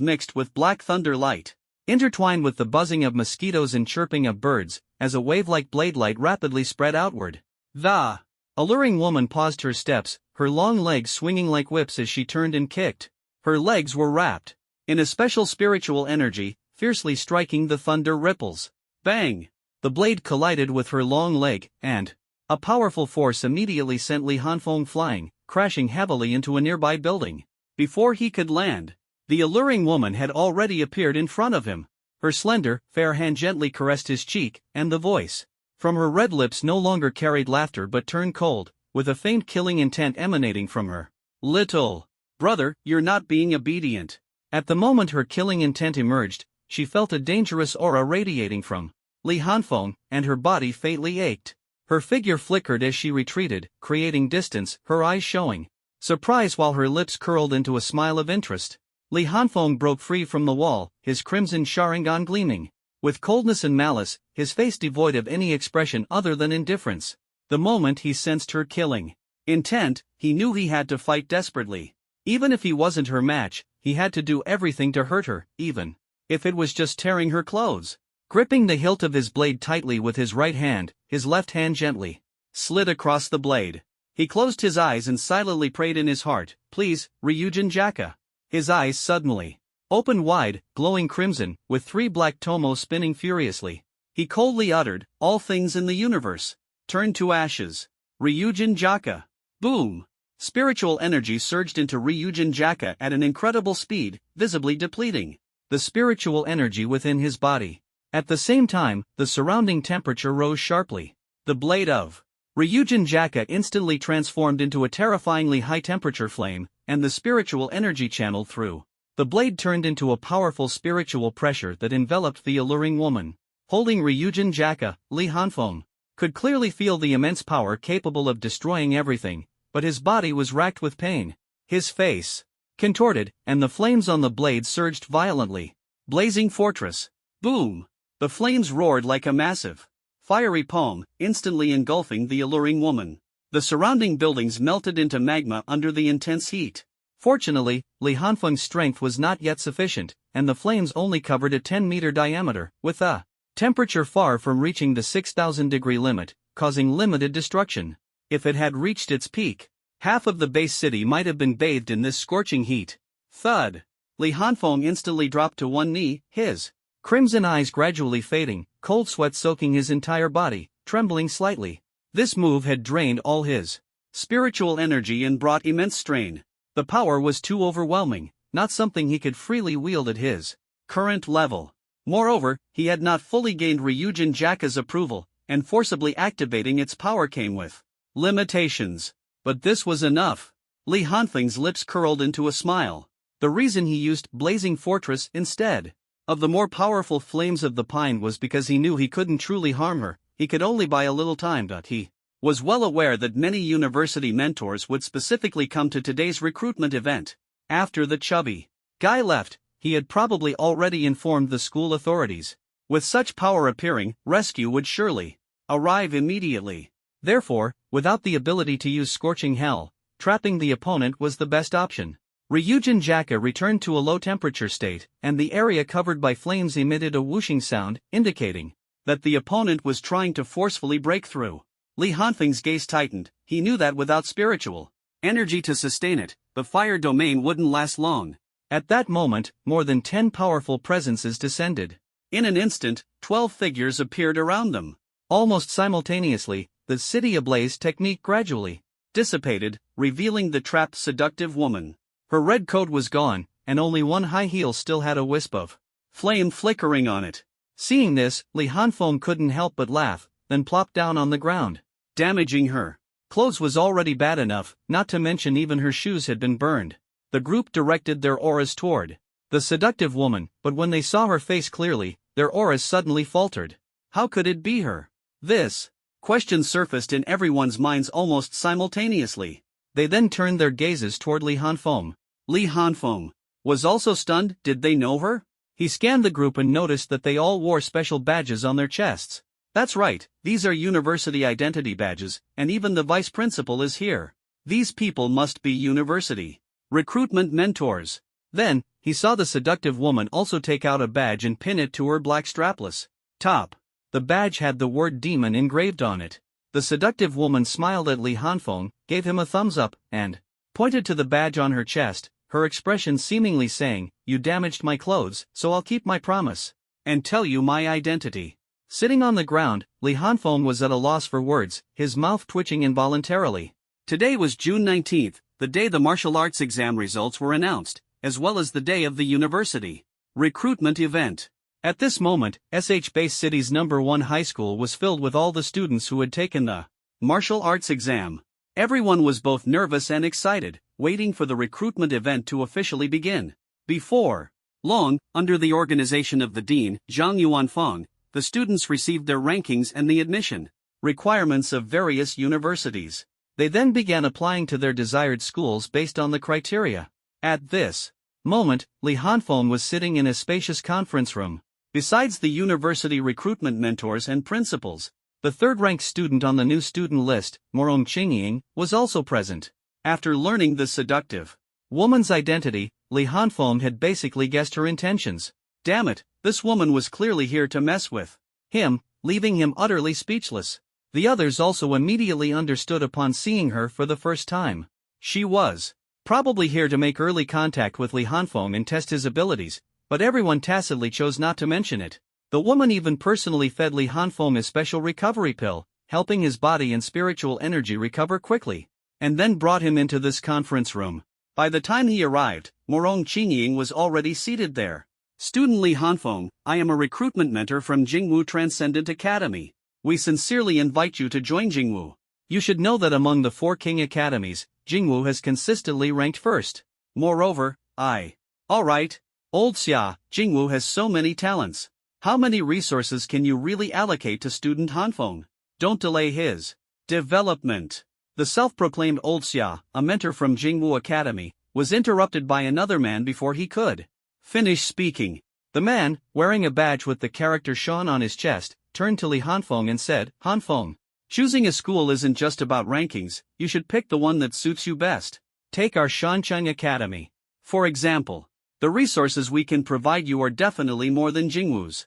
mixed with black thunder light, intertwined with the buzzing of mosquitoes and chirping of birds, as a wave-like blade light rapidly spread outward. The alluring woman paused her steps, her long legs swinging like whips as she turned and kicked. Her legs were wrapped in a special spiritual energy, fiercely striking the thunder ripples. Bang! The blade collided with her long leg, and a powerful force immediately sent Li Hanfeng flying, crashing heavily into a nearby building. Before he could land, the alluring woman had already appeared in front of him. Her slender, fair hand gently caressed his cheek, and the voice from her red lips no longer carried laughter but turned cold, with a faint killing intent emanating from her. "Little brother, you're not being obedient." At the moment her killing intent emerged, she felt a dangerous aura radiating from Li Hanfeng, and her body faintly ached. Her figure flickered as she retreated, creating distance, her eyes showing surprise while her lips curled into a smile of interest. Li Hanfeng broke free from the wall, his crimson Sharingan gleaming with coldness and malice, his face devoid of any expression other than indifference. The moment he sensed her killing intent, he knew he had to fight desperately. Even if he wasn't her match, he had to do everything to hurt her, even if it was just tearing her clothes. Gripping the hilt of his blade tightly with his right hand, his left hand gently slid across the blade. He closed his eyes and silently prayed in his heart, "Please, Ryujin Jaka." His eyes suddenly opened wide, glowing crimson, with 3 black tomos spinning furiously. He coldly uttered, "All things in the universe turn to ashes. Ryujin Jaka." Boom! Spiritual energy surged into Ryujin Jaka at an incredible speed, visibly depleting the spiritual energy within his body. At the same time, the surrounding temperature rose sharply. The blade of Ryujin Jaka instantly transformed into a terrifyingly high-temperature flame, and the spiritual energy channeled through the blade turned into a powerful spiritual pressure that enveloped the alluring woman. Holding Ryujin Jaka, Li Hanfeng could clearly feel the immense power capable of destroying everything, but his body was racked with pain. His face contorted, and the flames on the blade surged violently. Blazing fortress. Boom! The flames roared like a massive, fiery palm, instantly engulfing the alluring woman. The surrounding buildings melted into magma under the intense heat. Fortunately, Li Hanfeng's strength was not yet sufficient, and the flames only covered a 10-meter diameter, with a temperature far from reaching the 6,000-degree limit, causing limited destruction. If it had reached its peak, half of the base city might have been bathed in this scorching heat. Thud! Li Hanfeng instantly dropped to one knee, his crimson eyes gradually fading, cold sweat soaking his entire body, trembling slightly. This move had drained all his spiritual energy and brought immense strain. The power was too overwhelming, not something he could freely wield at his current level. Moreover, he had not fully gained Ryujin Jaka's approval, and forcibly activating its power came with limitations. But this was enough. Li Hanfeng's lips curled into a smile. The reason he used Blazing Fortress instead of the more powerful flames of the pine was because he knew he couldn't truly harm her, he could only buy a little time. He was well aware that many university mentors would specifically come to today's recruitment event. After the chubby guy left, he had probably already informed the school authorities. With such power appearing, rescue would surely arrive immediately. Therefore, without the ability to use Scorching Hell, trapping the opponent was the best option. Ryujin Jaka returned to a low-temperature state, and the area covered by flames emitted a whooshing sound, indicating that the opponent was trying to forcefully break through. Li Hanfeng's gaze tightened. He knew that without spiritual energy to sustain it, the fire domain wouldn't last long. At that moment, more than 10 powerful presences descended. In an instant, 12 figures appeared around them. Almost simultaneously, the city ablaze technique gradually dissipated, revealing the trapped seductive woman. Her red coat was gone, and only one high heel still had a wisp of flame flickering on it. Seeing this, Li Hanfeng couldn't help but laugh, then plopped down on the ground. Damaging her clothes was already bad enough, not to mention even her shoes had been burned. The group directed their auras toward the seductive woman, but when they saw her face clearly, their auras suddenly faltered. How could it be her? This question surfaced in everyone's minds almost simultaneously. They then turned their gazes toward Li Hanfeng. Li Hanfeng was also stunned. Did they know her? He scanned the group and noticed that they all wore special badges on their chests. That's right, these are university identity badges, and even the vice principal is here. These people must be university recruitment mentors. Then, he saw the seductive woman also take out a badge and pin it to her black strapless top. The badge had the word demon engraved on it. The seductive woman smiled at Li Hanfeng, gave him a thumbs up, and pointed to the badge on her chest, her expression seemingly saying, "You damaged my clothes, so I'll keep my promise and tell you my identity." Sitting on the ground, Li Hanfeng was at a loss for words, his mouth twitching involuntarily. Today was June 19th, the day the martial arts exam results were announced, as well as the day of the university recruitment event. At this moment, SH Base City's #1 high school was filled with all the students who had taken the martial arts exam. Everyone was both nervous and excited, waiting for the recruitment event to officially begin. Before long, under the organization of the dean, Zhang Yuanfang, the students received their rankings and the admission requirements of various universities. They then began applying to their desired schools based on the criteria. At this moment, Li Hanfeng was sitting in a spacious conference room. Besides the university recruitment mentors and principals, the third-ranked student on the new student list, Morong Qingying, was also present. After learning the seductive woman's identity, Li Hanfeng had basically guessed her intentions. Damn it, this woman was clearly here to mess with him, leaving him utterly speechless. The others also immediately understood upon seeing her for the first time. She was probably here to make early contact with Li Hanfeng and test his abilities, but everyone tacitly chose not to mention it. The woman even personally fed Li Hanfeng a special recovery pill, helping his body and spiritual energy recover quickly, and then brought him into this conference room. By the time he arrived, Morong Qingying was already seated there. Student Li Hanfeng, I am a recruitment mentor from Jingwu Transcendent Academy. We sincerely invite you to join Jingwu. You should know that among the 4 King Academies, Jingwu has consistently ranked first. Moreover, Alright, old Xia, Jingwu has so many talents. How many resources can you really allocate to student Hanfeng? Don't delay his development. The self-proclaimed old Xia, a mentor from Jingwu Academy, was interrupted by another man before he could finish speaking. The man, wearing a badge with the character Shan on his chest, turned to Li Hanfeng and said, "Hanfeng, choosing a school isn't just about rankings, you should pick the one that suits you best. Take our Shancheng Academy. For example, the resources we can provide you are definitely more than Jingwu's."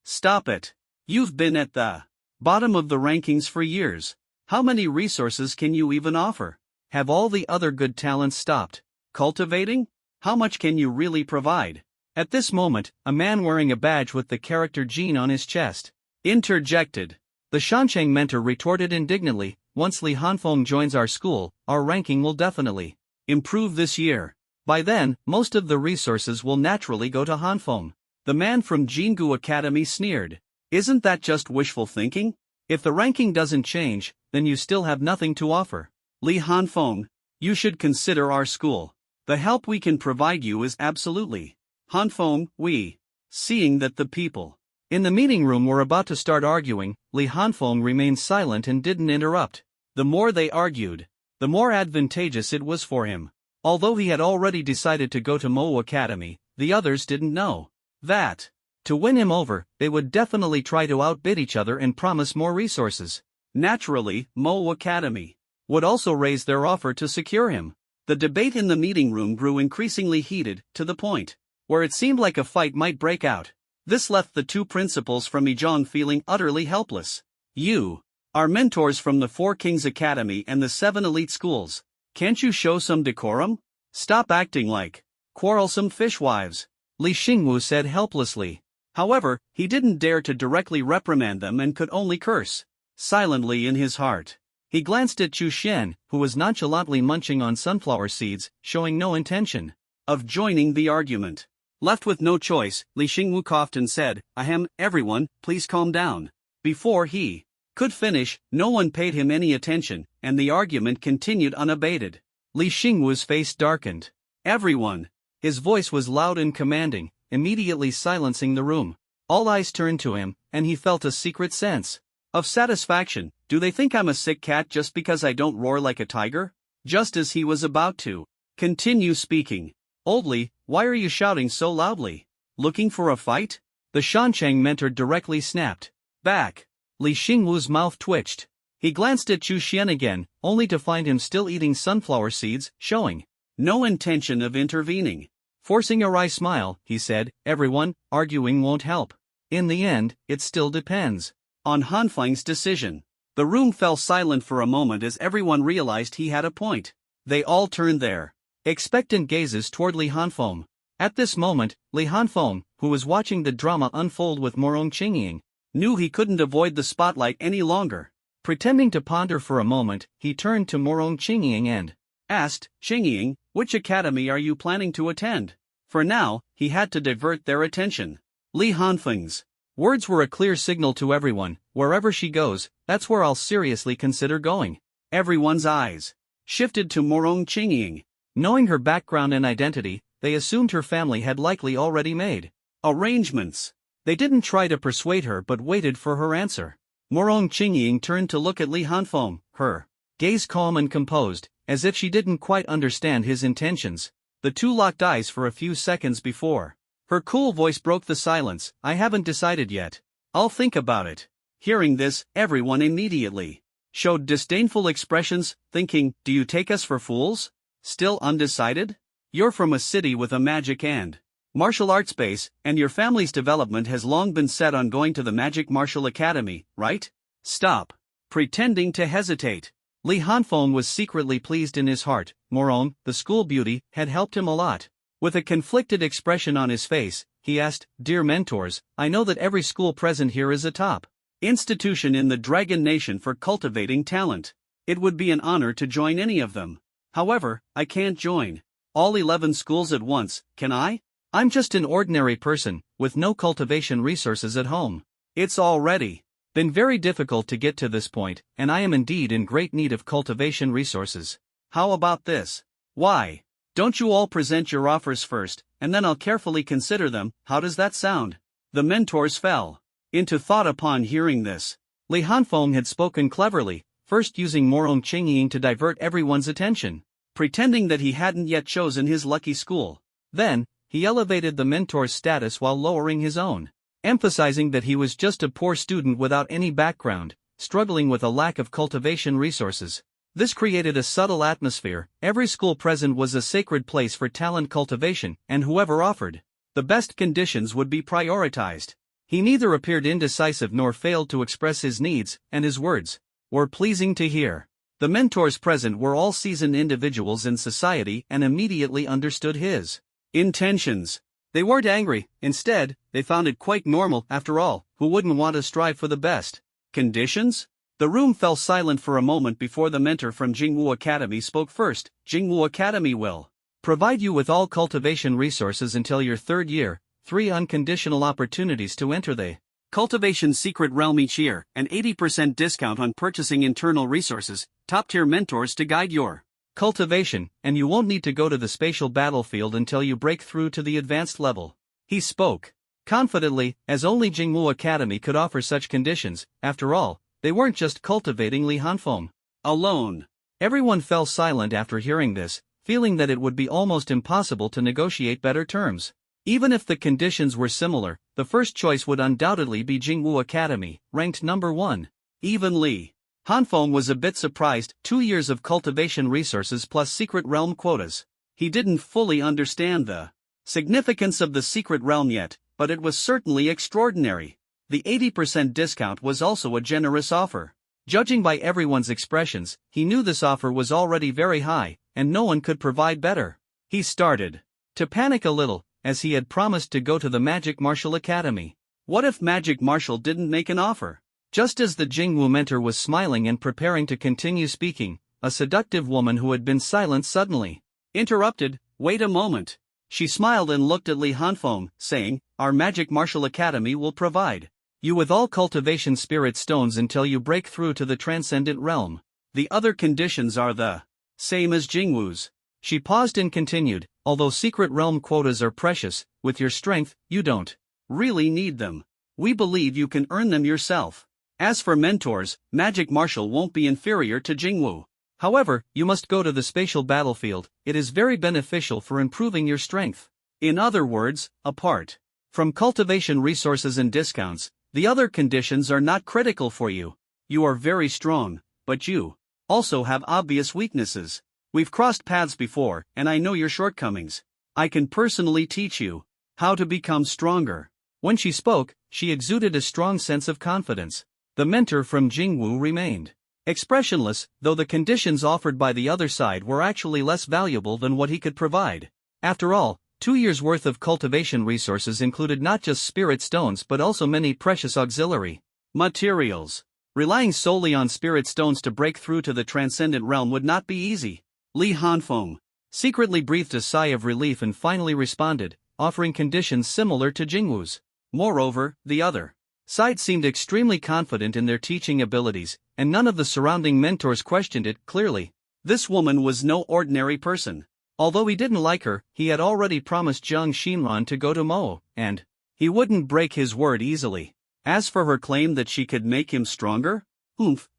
Stop it. You've been at the bottom of the rankings for years. How many resources can you even offer? Have all the other good talents stopped cultivating? How much can you really provide? At this moment, a man wearing a badge with the character Jin on his chest interjected. The Shancheng mentor retorted indignantly, "Once Li Hanfeng joins our school, our ranking will definitely improve this year. By then, most of the resources will naturally go to Hanfeng." The man from Jingwu Academy sneered. "Isn't that just wishful thinking? If the ranking doesn't change, then you still have nothing to offer. Li Hanfeng, You should consider our school. The help we can provide you is absolutely. Hanfeng, we. Seeing that the people in the meeting room were about to start arguing, Li Hanfeng remained silent and didn't interrupt. The more they argued, the more advantageous it was for him. Although he had already decided to go to Mo Academy, the others didn't know that. To win him over, they would definitely try to outbid each other and promise more resources. Naturally, Mo Academy would also raise their offer to secure him. The debate in the meeting room grew increasingly heated, to the point where it seemed like a fight might break out. This left the two principals from Yizhong feeling utterly helpless. You are mentors from the Four Kings Academy and the 7 elite schools. Can't you show some decorum? Stop acting like quarrelsome fishwives, Li Xingwu said helplessly. However, he didn't dare to directly reprimand them and could only curse silently in his heart. He glanced at Chu Xian, who was nonchalantly munching on sunflower seeds, showing no intention of joining the argument. Left with no choice, Li Xingwu coughed and said, "Ahem, everyone, please calm down." Before he could finish, no one paid him any attention, and the argument continued unabated. Li Xingwu's face darkened. Everyone. His voice was loud and commanding, immediately silencing the room. All eyes turned to him, and he felt a secret sense of satisfaction. Do they think I'm a sick cat just because I don't roar like a tiger? Just as he was about to continue speaking. Old Li, why are you shouting so loudly? Looking for a fight? The Shancheng mentor directly snapped back. Li Xingwu's mouth twitched. He glanced at Chu Xian again, only to find him still eating sunflower seeds, showing no intention of intervening. Forcing a wry smile, he said, "Everyone, arguing won't help. In the end, it still depends on Hanfeng's decision." The room fell silent for a moment as everyone realized he had a point. They all turned their expectant gazes toward Li Hanfeng. At this moment, Li Hanfeng, who was watching the drama unfold with Morong Qingying, knew he couldn't avoid the spotlight any longer. Pretending to ponder for a moment, he turned to Morong Qingying and asked, "Qingying, which academy are you planning to attend?" For now, he had to divert their attention. Li Hanfeng's words were a clear signal to everyone, "Wherever she goes, that's where I'll seriously consider going." Everyone's eyes shifted to Morong Qingying. Knowing her background and identity, they assumed her family had likely already made arrangements. They didn't try to persuade her but waited for her answer. Morong Qingying turned to look at Li Hanfeng, her gaze calm and composed, as if she didn't quite understand his intentions. The two locked eyes for a few seconds before her cool voice broke the silence. "I haven't decided yet. I'll think about it." Hearing this, everyone immediately showed disdainful expressions, thinking, "Do you take us for fools? Still undecided? You're from a city with a magic and martial arts base, and your family's development has long been set on going to the Magic Martial Academy, right? Stop pretending to hesitate." Li Hanfeng was secretly pleased in his heart. Morong, the school beauty, had helped him a lot. With a conflicted expression on his face, he asked, "Dear mentors, I know that every school present here is a top institution in the Dragon Nation for cultivating talent. It would be an honor to join any of them. However, I can't join all 11 schools at once, can I? I'm just an ordinary person, with no cultivation resources at home. It's already been very difficult to get to this point, and I am indeed in great need of cultivation resources. How about this? Why don't you all present your offers first, and then I'll carefully consider them? How does that sound?" The mentors fell into thought upon hearing this. Li Hanfeng had spoken cleverly, first using Morong Qingying to divert everyone's attention, pretending that he hadn't yet chosen his lucky school. Then, he elevated the mentor's status while lowering his own, emphasizing that he was just a poor student without any background, struggling with a lack of cultivation resources. This created a subtle atmosphere. Every school present was a sacred place for talent cultivation, and whoever offered the best conditions would be prioritized. He neither appeared indecisive nor failed to express his needs, and his words were pleasing to hear. The mentors present were all seasoned individuals in society and immediately understood his intentions. They weren't angry. Instead, they found it quite normal. After all, who wouldn't want to strive for the best conditions? The room fell silent for a moment before the mentor from Jingwu Academy spoke first. "Jingwu Academy will provide you with all cultivation resources until your 3rd year, 3 unconditional opportunities to enter the Cultivation Secret Realm each year, an 80% discount on purchasing internal resources, top-tier mentors to guide your cultivation, and you won't need to go to the spatial battlefield until you break through to the advanced level. He spoke confidently, as only Jingwu Academy could offer such conditions. After all, they weren't just cultivating Li Hanfeng alone. Everyone fell silent after hearing this, feeling that it would be almost impossible to negotiate better terms. Even if the conditions were similar, the first choice would undoubtedly be Jingwu Academy, ranked number 1. Even Li Hanfeng was a bit surprised. 2 years of cultivation resources plus secret realm quotas. He didn't fully understand the significance of the secret realm yet, but it was certainly extraordinary. The 80% discount was also a generous offer. Judging by everyone's expressions, he knew this offer was already very high, and no one could provide better. He started to panic a little, as he had promised to go to the Magic Martial Academy. What if Magic Martial didn't make an offer? Just as the Jingwu mentor was smiling and preparing to continue speaking, a seductive woman who had been silent suddenly interrupted. Wait a moment. She smiled and looked at Li Hanfeng, saying, "Our Magic Martial Academy will provide you with all cultivation spirit stones until you break through to the transcendent realm. The other conditions are the same as Jingwu's." She paused and continued, "Although secret realm quotas are precious, with your strength, you don't really need them. We believe you can earn them yourself. As for mentors, Magic Martial won't be inferior to Jingwu. However, you must go to the spatial battlefield. It is very beneficial for improving your strength." In other words, apart from cultivation resources and discounts, the other conditions are not critical for you. You are very strong, but you also have obvious weaknesses. We've crossed paths before, and I know your shortcomings. I can personally teach you how to become stronger. When she spoke, she exuded a strong sense of confidence. The mentor from Jingwu remained expressionless, though the conditions offered by the other side were actually less valuable than what he could provide. After all, 2 years' worth of cultivation resources included not just spirit stones but also many precious auxiliary materials. Relying solely on spirit stones to break through to the transcendent realm would not be easy. Li Hanfeng secretly breathed a sigh of relief and finally responded, offering conditions similar to Jingwu's. Moreover, the other side seemed extremely confident in their teaching abilities, and none of the surrounding mentors questioned it. Clearly, this woman was no ordinary person. Although he didn't like her, he had already promised Jiang Xinran to go to Mo, and he wouldn't break his word easily. As for her claim that she could make him stronger,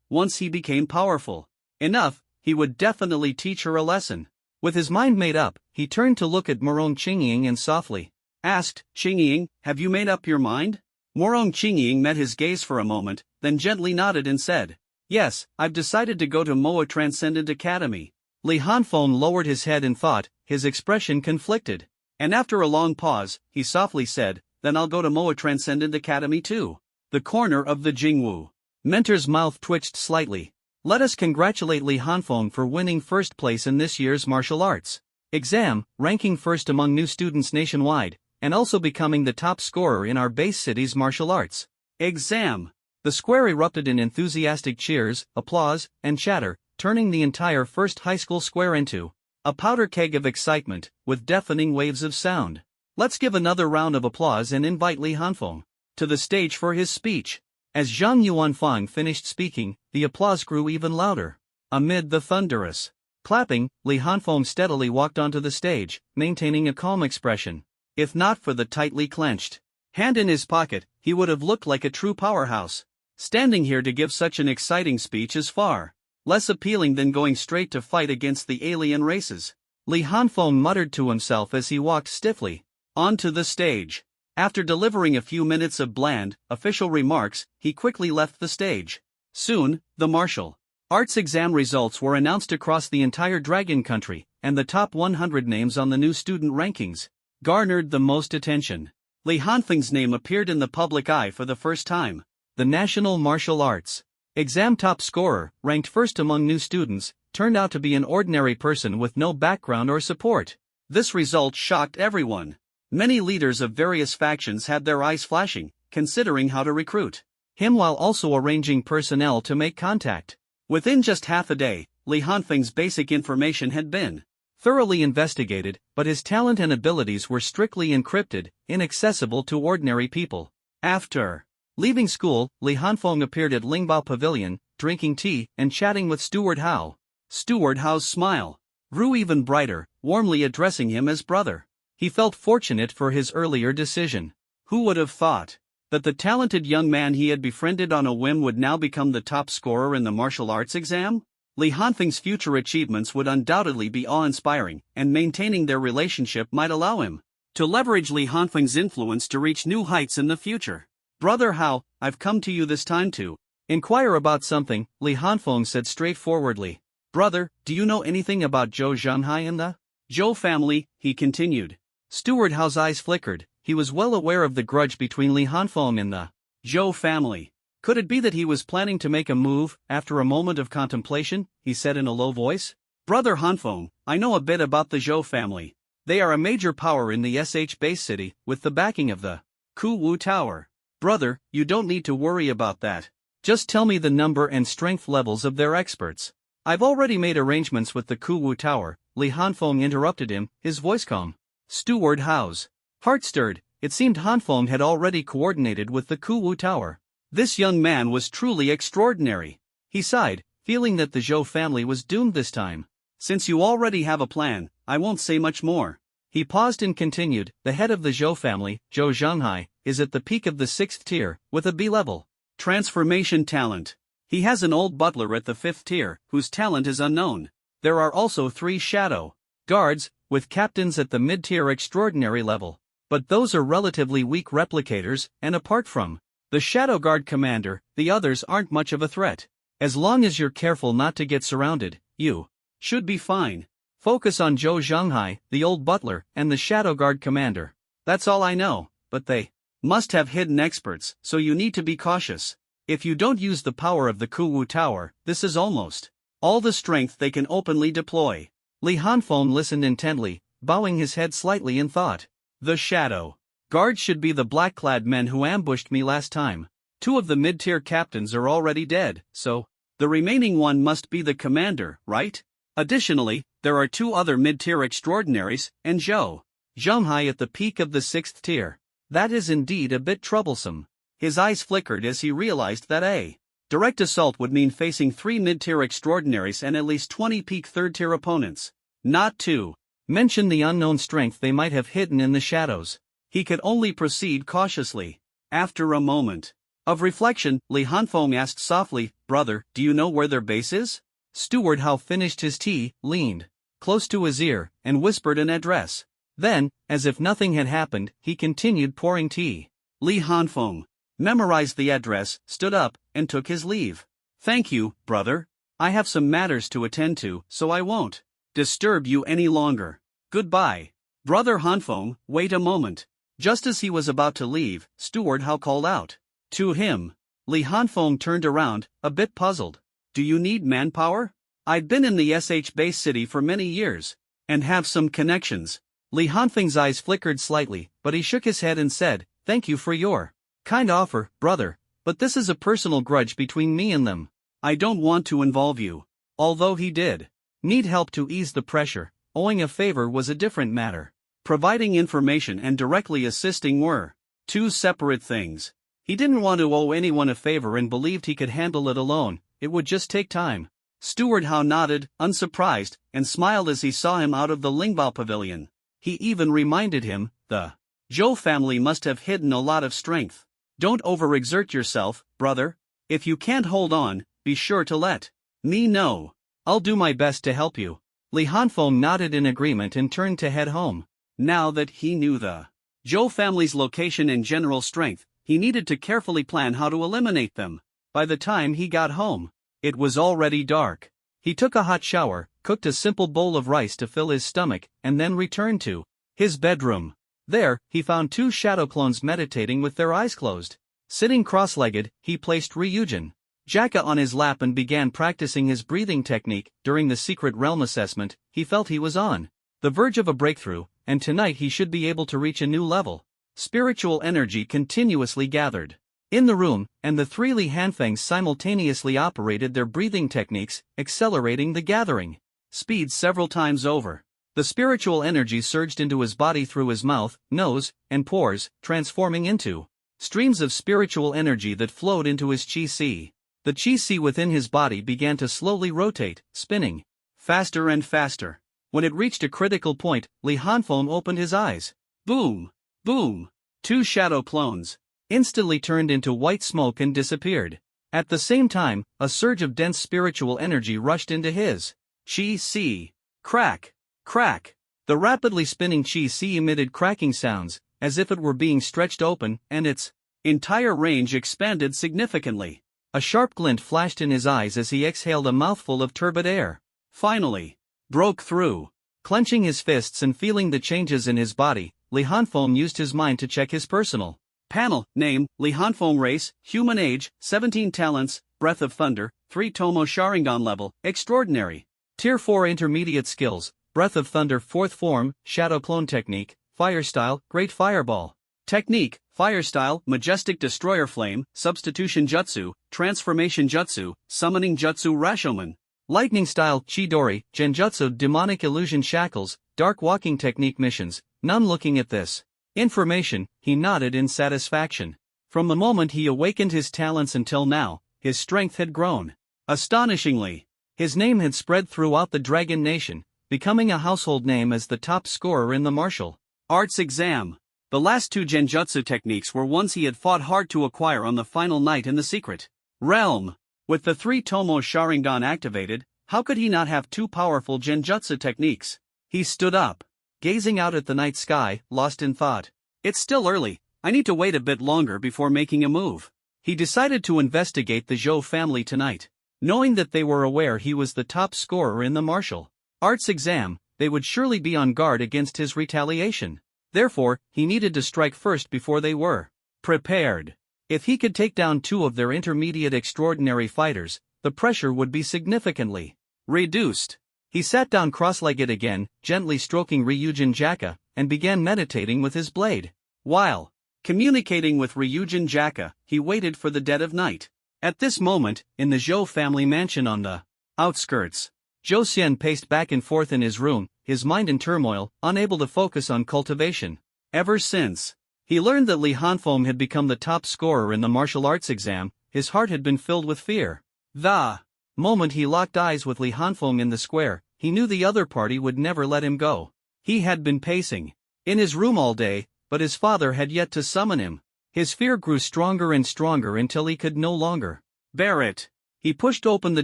once he became powerful enough, he would definitely teach her a lesson. With his mind made up, he turned to look at Morong Qingying and softly asked, "Qingying, have you made up your mind?" Morong Qingying met his gaze for a moment, then gently nodded and said, "Yes, I've decided to go to Moa Transcendent Academy." Li Hanfeng lowered his head in thought, his expression conflicted. And after a long pause, he softly said, "Then I'll go to Moa Transcendent Academy too." The corner of the Jingwu mentor's mouth twitched slightly. "Let us congratulate Li Hanfeng for winning first place in this year's martial arts exam, ranking first among new students nationwide, and also becoming the top scorer in our base city's martial arts exam." The square erupted in enthusiastic cheers, applause, and chatter, turning the entire first high school square into a powder keg of excitement, with deafening waves of sound. Let's give another round of applause and invite Li Hanfeng to the stage for his speech. As Zhang Yuanfang finished speaking, the applause grew even louder. Amid the thunderous clapping, Li Hanfeng steadily walked onto the stage, maintaining a calm expression. If not for the tightly clenched hand in his pocket, he would have looked like a true powerhouse. Standing here to give such an exciting speech is far less appealing than going straight to fight against the alien races. Li Hanfeng muttered to himself as he walked stiffly onto the stage. After delivering a few minutes of bland, official remarks, he quickly left the stage. Soon, the martial arts exam results were announced across the entire Dragon Country, and the top 100 names on the new student rankings garnered the most attention. Li Hanfeng's name appeared in the public eye for the first time. The National Martial Arts exam top scorer, ranked first among new students, turned out to be an ordinary person with no background or support. This result shocked everyone. Many leaders of various factions had their eyes flashing, considering how to recruit him while also arranging personnel to make contact. Within just half a day, Li Hanfeng's basic information had been thoroughly investigated, but his talent and abilities were strictly encrypted, inaccessible to ordinary people. After leaving school, Li Hanfeng appeared at Lingbao Pavilion, drinking tea and chatting with Steward Hao. Steward Hao's smile grew even brighter, warmly addressing him as brother. He felt fortunate for his earlier decision. Who would have thought that the talented young man he had befriended on a whim would now become the top scorer in the martial arts exam? Li Hanfeng's future achievements would undoubtedly be awe-inspiring, and maintaining their relationship might allow him to leverage Li Hanfeng's influence to reach new heights in the future. Brother Hao, I've come to you this time to inquire about something, Li Hanfeng said straightforwardly. Brother, do you know anything about Zhou Zhanghai and the Zhou family? He continued. Steward Hao's eyes flickered. He was well aware of the grudge between Li Hanfeng and the Zhou family. Could it be that he was planning to make a move? After a moment of contemplation, he said in a low voice. Brother Hanfeng, I know a bit about the Zhou family. They are a major power in the SH base city, with the backing of the Kuwu Tower. Brother, you don't need to worry about that. Just tell me the number and strength levels of their experts. I've already made arrangements with the Kuwu Tower, Li Hanfeng interrupted him, his voice calm. Steward Hao's heart stirred. It seemed Hanfeng had already coordinated with the Kuwu Tower. This young man was truly extraordinary. He sighed, feeling that the Zhou family was doomed this time. Since you already have a plan, I won't say much more. He paused and continued, the head of the Zhou family, Zhou Zhanghai, is at the peak of the 6th tier, with a B-level transformation talent. He has an old butler at the 5th tier, whose talent is unknown. There are also 3 shadow guards, with captains at the mid-tier extraordinary level. But those are relatively weak replicators, and apart from the Shadow Guard commander, the others aren't much of a threat. As long as you're careful not to get surrounded, you should be fine. Focus on Zhou Zhanghai, the old butler, and the Shadow Guard commander. That's all I know, but they must have hidden experts, so you need to be cautious. If you don't use the power of the Kuwu Tower, this is almost all the strength they can openly deploy. Li Hanfeng listened intently, bowing his head slightly in thought. The Shadow Guard should be the black-clad men who ambushed me last time. 2 of the mid-tier captains are already dead, so the remaining one must be the commander, right? Additionally, there are 2 other mid-tier extraordinaries, and Zhou Zhanghai at the peak of the 6th tier. That is indeed a bit troublesome. His eyes flickered as he realized that a direct assault would mean facing 3 mid-tier extraordinaries and at least 20 peak 3rd-tier opponents. Not to mention the unknown strength they might have hidden in the shadows. He could only proceed cautiously. After a moment of reflection, Li Hanfeng asked softly, Brother, do you know where their base is? Steward Hao finished his tea, leaned close to his ear, and whispered an address. Then, as if nothing had happened, he continued pouring tea. Li Hanfeng memorized the address, stood up, and took his leave. Thank you, brother. I have some matters to attend to, so I won't disturb you any longer. Goodbye. Brother Hanfeng, wait a moment. Just as he was about to leave, Steward Hao called out to him. Li Hanfeng turned around, a bit puzzled. Do you need manpower? I've been in the SH base city for many years, and have some connections. Li Hanfeng's eyes flickered slightly, but he shook his head and said, Thank you for your kind offer, brother, but this is a personal grudge between me and them. I don't want to involve you. Although he did need help to ease the pressure, owing a favor was a different matter. Providing information and directly assisting were 2 separate things. He didn't want to owe anyone a favor and believed he could handle it alone. It would just take time. Steward Hao nodded, unsurprised, and smiled as he saw him out of the Lingbao pavilion. He even reminded him, the Zhou family must have hidden a lot of strength. Don't overexert yourself, brother. If you can't hold on, be sure to let me know. I'll do my best to help you. Li Hanfeng nodded in agreement and turned to head home. Now that he knew the Zhou family's location and general strength, he needed to carefully plan how to eliminate them. By the time he got home, it was already dark. He took a hot shower, cooked a simple bowl of rice to fill his stomach, and then returned to his bedroom. There, he found 2 shadow clones meditating with their eyes closed. Sitting cross-legged, he placed Ryujin Jaka on his lap and began practicing his breathing technique. During the secret realm assessment, he felt he was on the verge of a breakthrough, and tonight he should be able to reach a new level. Spiritual energy continuously gathered in the room, and the 3 Li Hanfengs simultaneously operated their breathing techniques, accelerating the gathering speed several times over. The spiritual energy surged into his body through his mouth, nose, and pores, transforming into streams of spiritual energy that flowed into his qi. The qi within his body began to slowly rotate, spinning faster and faster. When it reached a critical point, Li Hanfeng opened his eyes. Boom! Boom! Two shadow clones instantly turned into white smoke and disappeared. At the same time, a surge of dense spiritual energy rushed into his Qi. Crack! Crack! The rapidly spinning Qi emitted cracking sounds, as if it were being stretched open, and its entire range expanded significantly. A sharp glint flashed in his eyes as he exhaled a mouthful of turbid air. Finally, broke through. Clenching his fists and feeling the changes in his body, Li Hanfeng used his mind to check his personal panel. Name, Li Hanfeng. Race, human. Age, 17. Talents, Breath of Thunder, 3 Tomo Sharingan level, extraordinary. Tier 4 intermediate skills, Breath of Thunder 4th form, Shadow Clone Technique, Fire Style, Great Fireball. Technique, Fire Style, Majestic Destroyer Flame, Substitution Jutsu, Transformation Jutsu, Summoning Jutsu Rashomon. Lightning Style, Chidori, Genjutsu Demonic Illusion Shackles, Dark Walking Technique Missions. None. Looking at this information, he nodded in satisfaction. From the moment he awakened his talents until now, his strength had grown astonishingly. His name had spread throughout the Dragon Nation, becoming a household name as the top scorer in the martial arts exam. The last 2 Genjutsu techniques were ones he had fought hard to acquire on the final night in the secret realm. With the 3 Tomo Sharingan activated, how could he not have 2 powerful Genjutsu techniques? He stood up, gazing out at the night sky, lost in thought. It's still early, I need to wait a bit longer before making a move. He decided to investigate the Zhou family tonight. Knowing that they were aware he was the top scorer in the martial arts exam, they would surely be on guard against his retaliation. Therefore, he needed to strike first before they were prepared. If he could take down 2 of their intermediate extraordinary fighters, the pressure would be significantly reduced. He sat down cross-legged again, gently stroking Ryujin Jaka, and began meditating with his blade. While communicating with Ryujin Jaka, he waited for the dead of night. At this moment, in the Zhou family mansion on the outskirts, Zhou Xian paced back and forth in his room, his mind in turmoil, unable to focus on cultivation. Ever since he learned that Li Hanfeng had become the top scorer in the martial arts exam, his heart had been filled with fear. The moment he locked eyes with Li Hanfeng in the square, he knew the other party would never let him go. He had been pacing in his room all day, but his father had yet to summon him. His fear grew stronger and stronger until he could no longer bear it. He pushed open the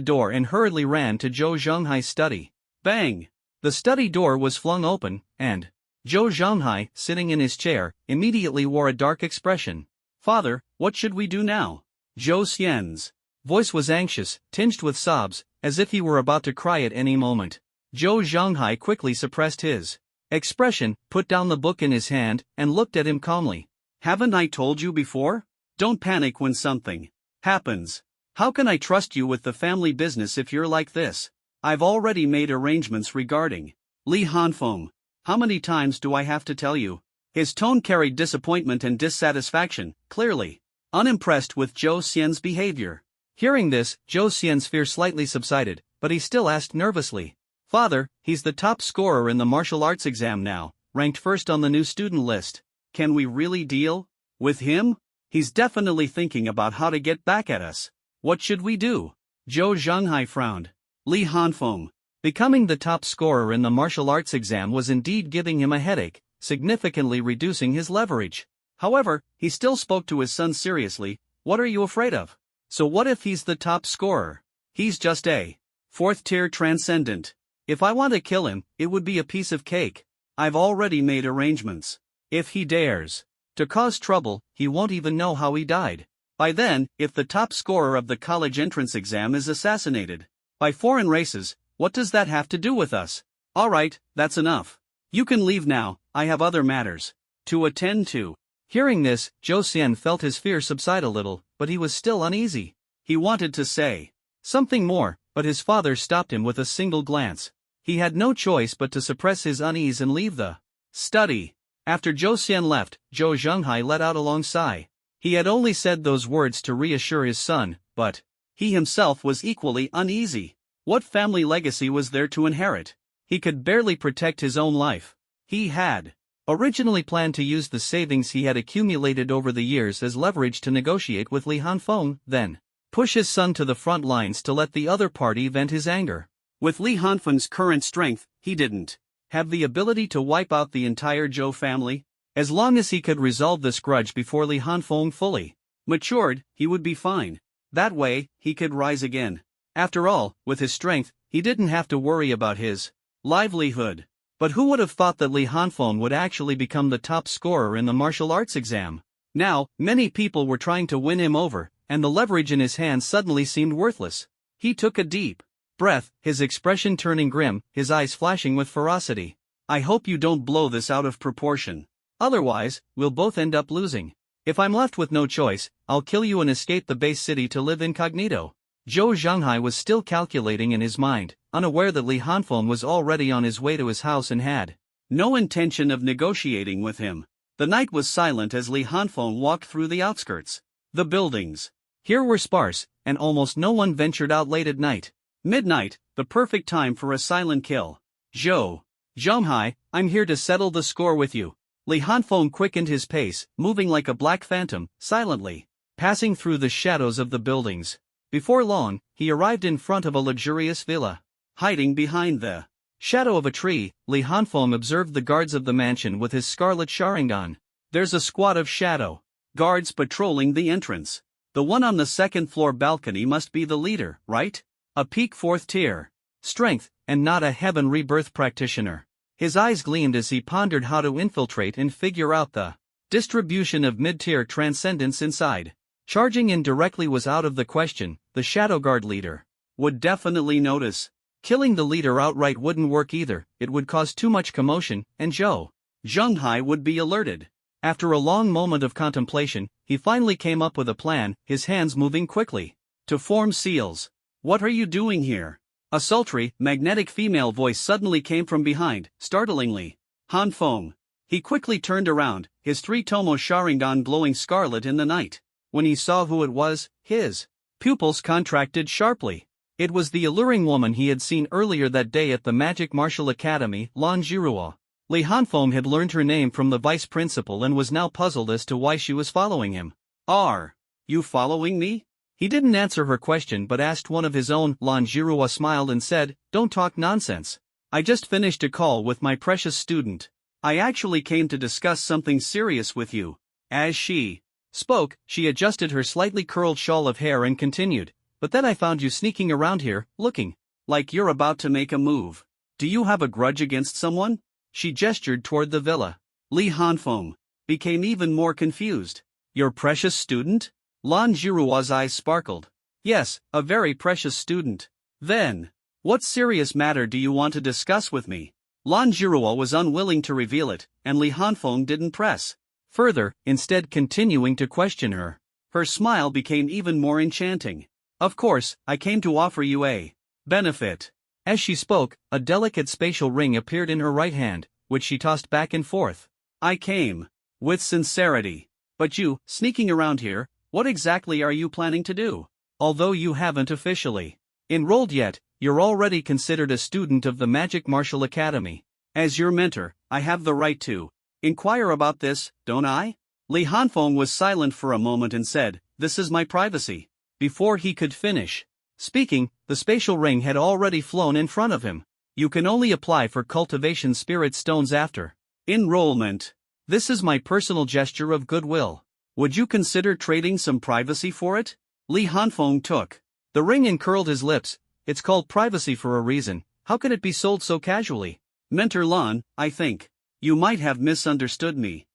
door and hurriedly ran to Zhou Zhenghai's study. Bang! The study door was flung open, and Zhou Zhenghai, sitting in his chair, immediately wore a dark expression. Father, what should we do now? Zhou Xian's voice was anxious, tinged with sobs, as if he were about to cry at any moment. Zhou Zhenghai quickly suppressed his expression, put down the book in his hand, and looked at him calmly. Haven't I told you before? Don't panic when something happens. How can I trust you with the family business if you're like this? I've already made arrangements regarding Li Hanfeng. How many times do I have to tell you? His tone carried disappointment and dissatisfaction, clearly unimpressed with Zhou Xian's behavior. Hearing this, Zhou Xian's fear slightly subsided, but he still asked nervously. Father, he's the top scorer in the martial arts exam now, ranked first on the new student list. Can we really deal with him? He's definitely thinking about how to get back at us. What should we do? Zhou Zhenghai frowned. Li Hanfeng becoming the top scorer in the martial arts exam was indeed giving him a headache, significantly reducing his leverage. However, he still spoke to his son seriously. What are you afraid of? So what if he's the top scorer? He's just a 4th tier transcendent. If I want to kill him, it would be a piece of cake. I've already made arrangements. If he dares to cause trouble, he won't even know how he died. By then, if the top scorer of the college entrance exam is assassinated by foreign races, what does that have to do with us? Alright, that's enough. You can leave now, I have other matters to attend to. Hearing this, Zhou Xian felt his fear subside a little, but he was still uneasy. He wanted to say something more, but his father stopped him with a single glance. He had no choice but to suppress his unease and leave the study. After Zhou Xian left, Zhou Zhenghai let out a long sigh. He had only said those words to reassure his son, but he himself was equally uneasy. What family legacy was there to inherit? He could barely protect his own life. He had originally planned to use the savings he had accumulated over the years as leverage to negotiate with Li Hanfeng, then push his son to the front lines to let the other party vent his anger. With Li Hanfeng's current strength, he didn't have the ability to wipe out the entire Zhou family. As long as he could resolve this grudge before Li Hanfeng fully matured, he would be fine. That way, he could rise again. After all, with his strength, he didn't have to worry about his livelihood. But who would have thought that Li Hanfeng would actually become the top scorer in the martial arts exam? Now, many people were trying to win him over, and the leverage in his hands suddenly seemed worthless. He took a deep breath, his expression turning grim, his eyes flashing with ferocity. I hope you don't blow this out of proportion. Otherwise, we'll both end up losing. If I'm left with no choice, I'll kill you and escape the base city to live incognito. Zhou Zhanghai was still calculating in his mind, unaware that Li Hanfeng was already on his way to his house and had no intention of negotiating with him. The night was silent as Li Hanfeng walked through the outskirts. The buildings here were sparse, and almost no one ventured out late at night. Midnight, the perfect time for a silent kill. Zhou Zhanghai, I'm here to settle the score with you. Li Hanfeng quickened his pace, moving like a black phantom, silently passing through the shadows of the buildings. Before long, he arrived in front of a luxurious villa. Hiding behind the shadow of a tree, Li Hanfeng observed the guards of the mansion with his scarlet Sharingan. There's a squad of shadow guards patrolling the entrance. The one on the second-floor balcony must be the leader, right? A peak fourth-tier strength, and not a heaven rebirth practitioner. His eyes gleamed as he pondered how to infiltrate and figure out the distribution of mid-tier transcendence inside. Charging in directly was out of the question. The Shadow Guard leader would definitely notice. Killing the leader outright wouldn't work either, it would cause too much commotion, and Zhou Zhanghai would be alerted. After a long moment of contemplation, he finally came up with a plan, his hands moving quickly to form seals. What are you doing here? A sultry, magnetic female voice suddenly came from behind, startlingly. Hanfeng. He quickly turned around, his three-tomo Sharingan glowing scarlet in the night. When he saw who it was, his pupils contracted sharply. It was the alluring woman he had seen earlier that day at the Magic Martial Academy, Lan Jiruo. Li Hanfeng had learned her name from the vice principal and was now puzzled as to why she was following him. Are you following me? He didn't answer her question but asked one of his own. Lan Jiruo smiled and said, Don't talk nonsense. I just finished a call with my precious student. I actually came to discuss something serious with you. As she spoke, she adjusted her slightly curled shawl of hair and continued, But then I found you sneaking around here, looking like you're about to make a move. Do you have a grudge against someone? She gestured toward the villa. Li Hanfeng became even more confused. Your precious student? Lan Jiruo's eyes sparkled. Yes, a very precious student. Then, what serious matter do you want to discuss with me? Lan Jiruo was unwilling to reveal it, and Li Hanfeng didn't press further, instead continuing to question her. Her smile became even more enchanting. Of course, I came to offer you a benefit. As she spoke, a delicate spatial ring appeared in her right hand, which she tossed back and forth. I came with sincerity. But you, sneaking around here, what exactly are you planning to do? Although you haven't officially enrolled yet, you're already considered a student of the Magic Martial Academy. As your mentor, I have the right to inquire about this, don't I? Li Hanfeng was silent for a moment and said, This is my privacy. Before he could finish speaking, the spatial ring had already flown in front of him. You can only apply for cultivation spirit stones after enrollment. This is my personal gesture of goodwill. Would you consider trading some privacy for it? Li Hanfeng took the ring and curled his lips. It's called privacy for a reason. How could it be sold so casually? Mentor Lan, I think you might have misunderstood me.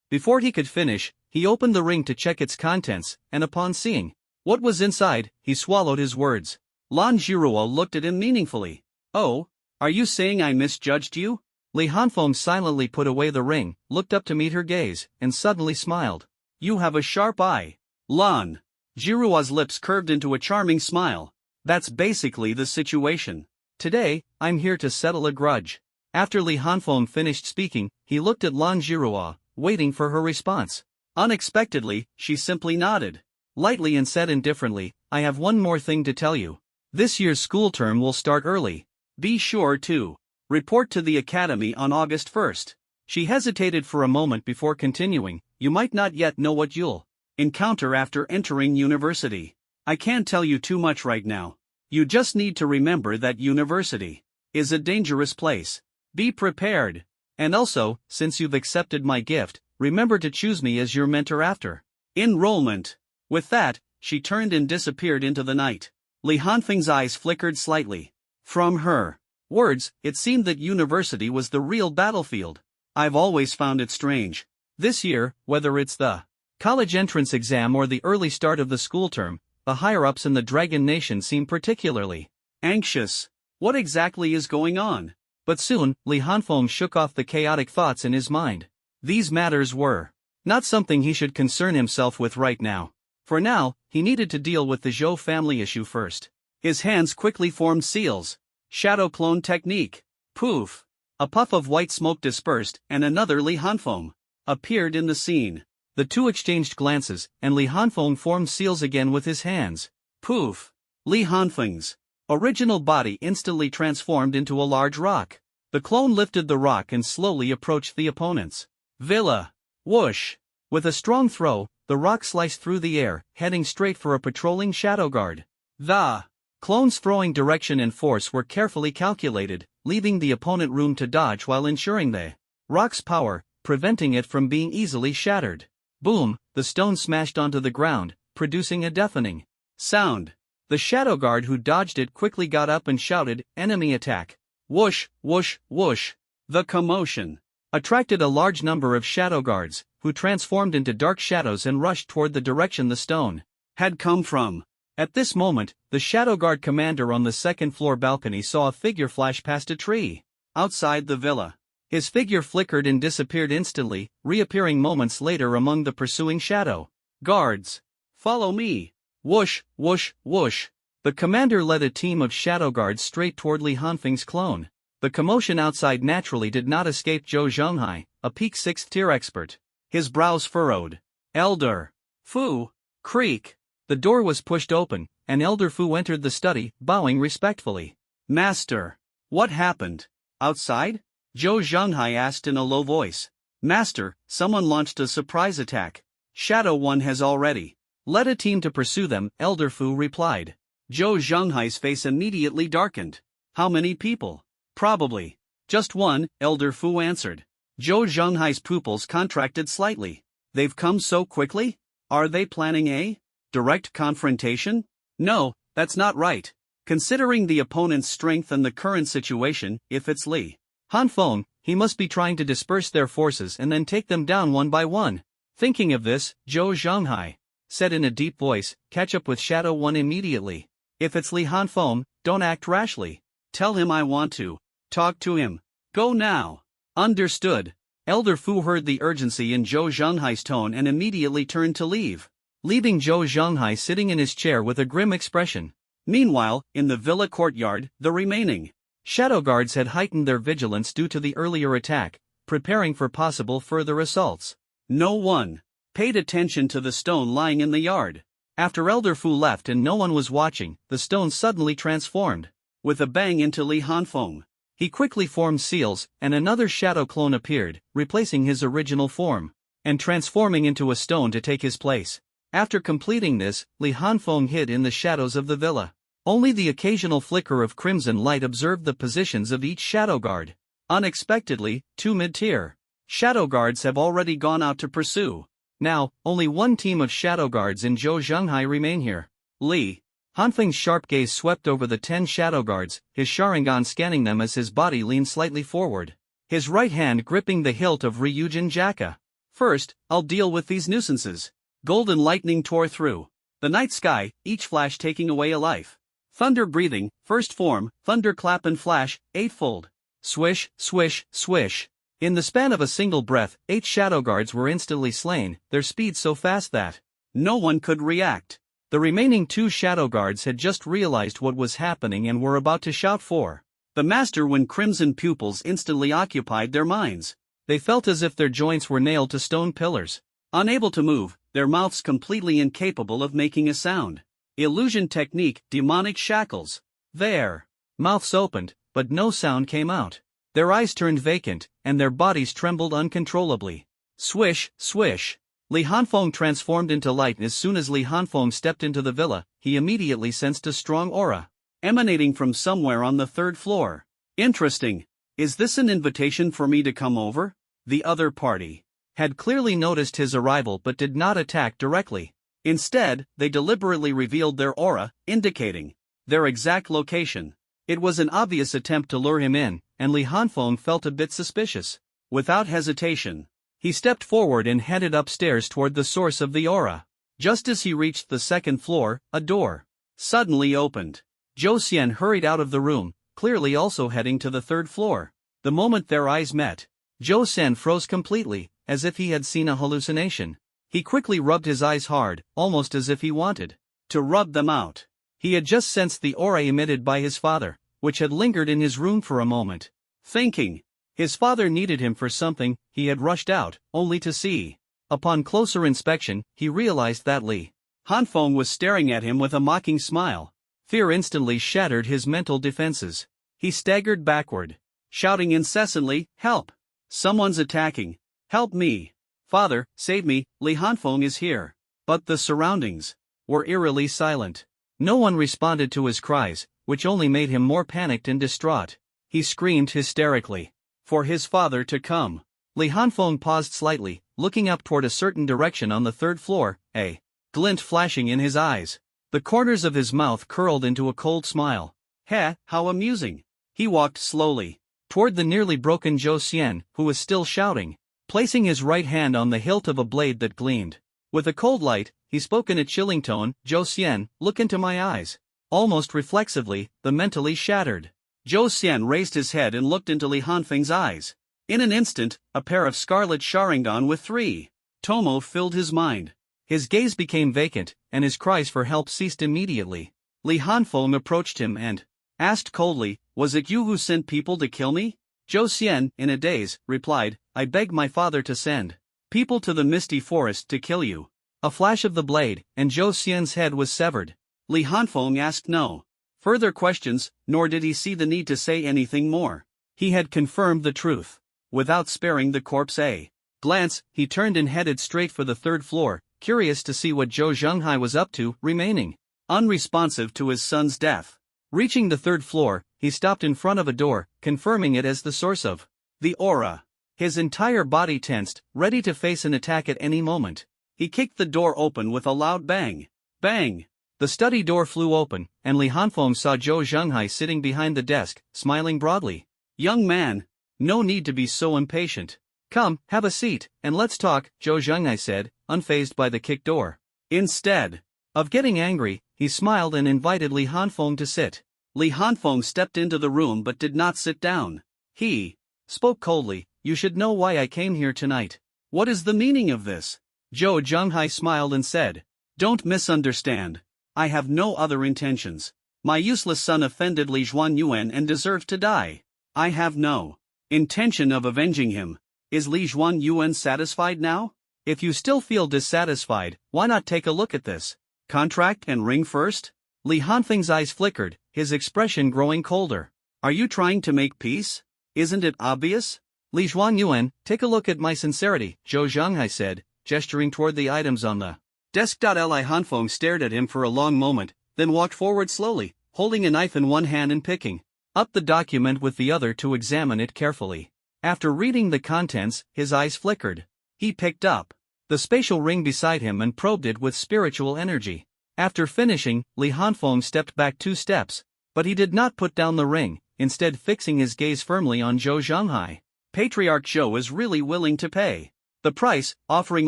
Before he could finish, he opened the ring to check its contents, and upon seeing what was inside, he swallowed his words. Lan Jiruo looked at him meaningfully. Oh, are you saying I misjudged you? Li Hanfeng silently put away the ring, looked up to meet her gaze, and suddenly smiled. You have a sharp eye. Lan Jiruo's lips curved into a charming smile. That's basically the situation. Today, I'm here to settle a grudge. After Li Hanfeng finished speaking, he looked at Lan Jiruo, waiting for her response. Unexpectedly, she simply nodded lightly and said indifferently, I have one more thing to tell you. This year's school term will start early. Be sure to report to the academy on August 1st. She hesitated for a moment before continuing, You might not yet know what you'll encounter after entering university. I can't tell you too much right now. You just need to remember that university is a dangerous place. Be prepared. And also, since you've accepted my gift, remember to choose me as your mentor after enrollment. With that, she turned and disappeared into the night. Li Hanfeng's eyes flickered slightly. From her words, it seemed that university was the real battlefield. I've always found it strange. This year, whether it's the college entrance exam or the early start of the school term, the higher-ups in the Dragon Nation seem particularly anxious. What exactly is going on? But soon, Li Hanfeng shook off the chaotic thoughts in his mind. These matters were not something he should concern himself with right now. For now, he needed to deal with the Zhou family issue first. His hands quickly formed seals. Shadow clone technique. Poof! A puff of white smoke dispersed, and another Li Hanfeng appeared in the scene. The two exchanged glances, and Li Hanfeng formed seals again with his hands. Poof! Li Hanfeng's original body instantly transformed into a large rock. The clone lifted the rock and slowly approached the opponent's villa. Whoosh! With a strong throw, the rock sliced through the air, heading straight for a patrolling shadow guard. The clone's throwing direction and force were carefully calculated, leaving the opponent room to dodge while ensuring the rock's power, preventing it from being easily shattered. Boom! The stone smashed onto the ground, producing a deafening sound. The shadow guard who dodged it quickly got up and shouted, "Enemy attack!" Whoosh, whoosh, whoosh. The commotion attracted a large number of shadow guards, who transformed into dark shadows and rushed toward the direction the stone had come from. At this moment, the shadow guard commander on the second-floor balcony saw a figure flash past a tree outside the villa. His figure flickered and disappeared instantly, reappearing moments later among the pursuing shadow guards. Follow me. Whoosh, whoosh, whoosh. The commander led a team of shadow guards straight toward Li Hanfeng's clone. The commotion outside naturally did not escape Zhou Zhenghai, a peak 6th-tier expert. His brows furrowed. Elder Fu, creak. The door was pushed open, and Elder Fu entered the study, bowing respectfully. Master, what happened? Outside? Zhou Zhenghai asked in a low voice. Master, someone launched a surprise attack. Shadow One has already led a team to pursue them, Elder Fu replied. Zhou Zhenghai's face immediately darkened. How many people? Probably just one, Elder Fu answered. Zhou Zhenghai's pupils contracted slightly. They've come so quickly? Are they planning a direct confrontation? No, that's not right. Considering the opponent's strength and the current situation, if it's Li Hanfeng, he must be trying to disperse their forces and then take them down one by one. Thinking of this, Zhou Zhenghai said in a deep voice, catch up with Shadow One immediately. If it's Li Hanfeng, don't act rashly. Tell him I want to talk to him. Go now. Understood. Elder Fu heard the urgency in Zhou Zhenghai's tone and immediately turned to leave, leaving Zhou Zhenghai sitting in his chair with a grim expression. Meanwhile, in the villa courtyard, the remaining shadow guards had heightened their vigilance due to the earlier attack, preparing for possible further assaults. No one paid attention to the stone lying in the yard. After Elder Fu left and no one was watching, the stone suddenly transformed with a bang into Li Hanfeng. He quickly formed seals, and another shadow clone appeared, replacing his original form and transforming into a stone to take his place. After completing this, Li Hanfeng hid in the shadows of the villa. Only the occasional flicker of crimson light observed the positions of each shadow guard. Unexpectedly, 2 mid-tier shadow guards have already gone out to pursue. Now, only one team of shadow guards in Zhou Zhenghai remain here. Li Hanfeng's sharp gaze swept over the 10 shadow guards, his Sharingan scanning them as his body leaned slightly forward, his right hand gripping the hilt of Ryujin Jaka. First, I'll deal with these nuisances. Golden lightning tore through the night sky, each flash taking away a life. Thunder breathing, first form, thunderclap and flash, eightfold. Swish, swish, swish. In the span of a single breath, 8 shadow guards were instantly slain, their speed so fast that no one could react. The remaining 2 shadow guards had just realized what was happening and were about to shout for the master when crimson pupils instantly occupied their minds. They felt as if their joints were nailed to stone pillars. Unable to move, their mouths completely incapable of making a sound. Illusion technique, demonic shackles. Their mouths opened, but no sound came out. Their eyes turned vacant, and their bodies trembled uncontrollably. Swish, swish. Li Hanfeng transformed into light. As soon as Li Hanfeng stepped into the villa, he immediately sensed a strong aura emanating from somewhere on the 3rd floor. Interesting. Is this an invitation for me to come over? The other party had clearly noticed his arrival but did not attack directly. Instead, they deliberately revealed their aura, indicating their exact location. It was an obvious attempt to lure him in, and Li Hanfeng felt a bit suspicious. Without hesitation, he stepped forward and headed upstairs toward the source of the aura. Just as he reached the second floor, a door suddenly opened. Zhou Xian hurried out of the room, clearly also heading to the third floor. The moment their eyes met, Zhou Xian froze completely, as if he had seen a hallucination. He quickly rubbed his eyes hard, almost as if he wanted to rub them out. He had just sensed the aura emitted by his father, which had lingered in his room for a moment. Thinking his father needed him for something, he had rushed out, only to see. Upon closer inspection, he realized that Li Hanfeng was staring at him with a mocking smile. Fear instantly shattered his mental defenses. He staggered backward, shouting incessantly, "Help! Someone's attacking! Help me! Father, save me, Li Hanfeng is here!" But the surroundings were eerily silent. No one responded to his cries, which only made him more panicked and distraught. He screamed hysterically for his father to come. Li Hanfeng paused slightly, looking up toward a certain direction on the third floor, a glint flashing in his eyes. The corners of his mouth curled into a cold smile. "Heh, how amusing." He walked slowly toward the nearly broken Zhou Xian, who was still shouting, placing his right hand on the hilt of a blade that gleamed. With a cold light, he spoke in a chilling tone, "Zhou Xian, look into my eyes." Almost reflexively, the mentally shattered Zhou Xian raised his head and looked into Li Hanfeng's eyes. In an instant, a pair of scarlet Sharingan with 3 Tomo filled his mind. His gaze became vacant, and his cries for help ceased immediately. Li Hanfeng approached him and asked coldly, "Was it you who sent people to kill me?" Zhou Xian, in a daze, replied, "I begged my father to send people to the misty forest to kill you." A flash of the blade, and Zhou Xian's head was severed. Li Hanfeng asked no further questions, nor did he see the need to say anything more. He had confirmed the truth. Without sparing the corpse a glance, he turned and headed straight for the third floor, curious to see what Zhou Zhenghai was up to, remaining unresponsive to his son's death. Reaching the third floor, he stopped in front of a door, confirming it as the source of the aura. His entire body tensed, ready to face an attack at any moment. He kicked the door open with a loud bang. Bang! The study door flew open, and Li Hanfeng saw Zhou Zhenghai sitting behind the desk, smiling broadly. "Young man, no need to be so impatient. Come, have a seat, and let's talk," Zhou Zhenghai said, unfazed by the kicked door. Instead of getting angry, he smiled and invited Li Hanfeng to sit. Li Hanfeng stepped into the room but did not sit down. He spoke coldly, "You should know why I came here tonight. What is the meaning of this?" Zhou Zhenghai smiled and said, "Don't misunderstand. I have no other intentions. My useless son offended Li Zhuanyuan and deserves to die. I have no intention of avenging him. Is Li Zhuanyuan satisfied now? If you still feel dissatisfied, why not take a look at this contract and ring first?" Li Hanfeng's eyes flickered, his expression growing colder. "Are you trying to make peace? Isn't it obvious?" "Li Zhuanyuan, take a look at my sincerity," Zhou Zhenghai said, gesturing toward the items on the desk. Li Hanfeng stared at him for a long moment, then walked forward slowly, holding a knife in one hand and picking up the document with the other to examine it carefully. After reading the contents, his eyes flickered. He picked up the spatial ring beside him and probed it with spiritual energy. After finishing, Li Hanfeng stepped back 2 steps, but he did not put down the ring, instead fixing his gaze firmly on Zhou Zhenghai. Patriarch Zhou is really willing to pay the price, offering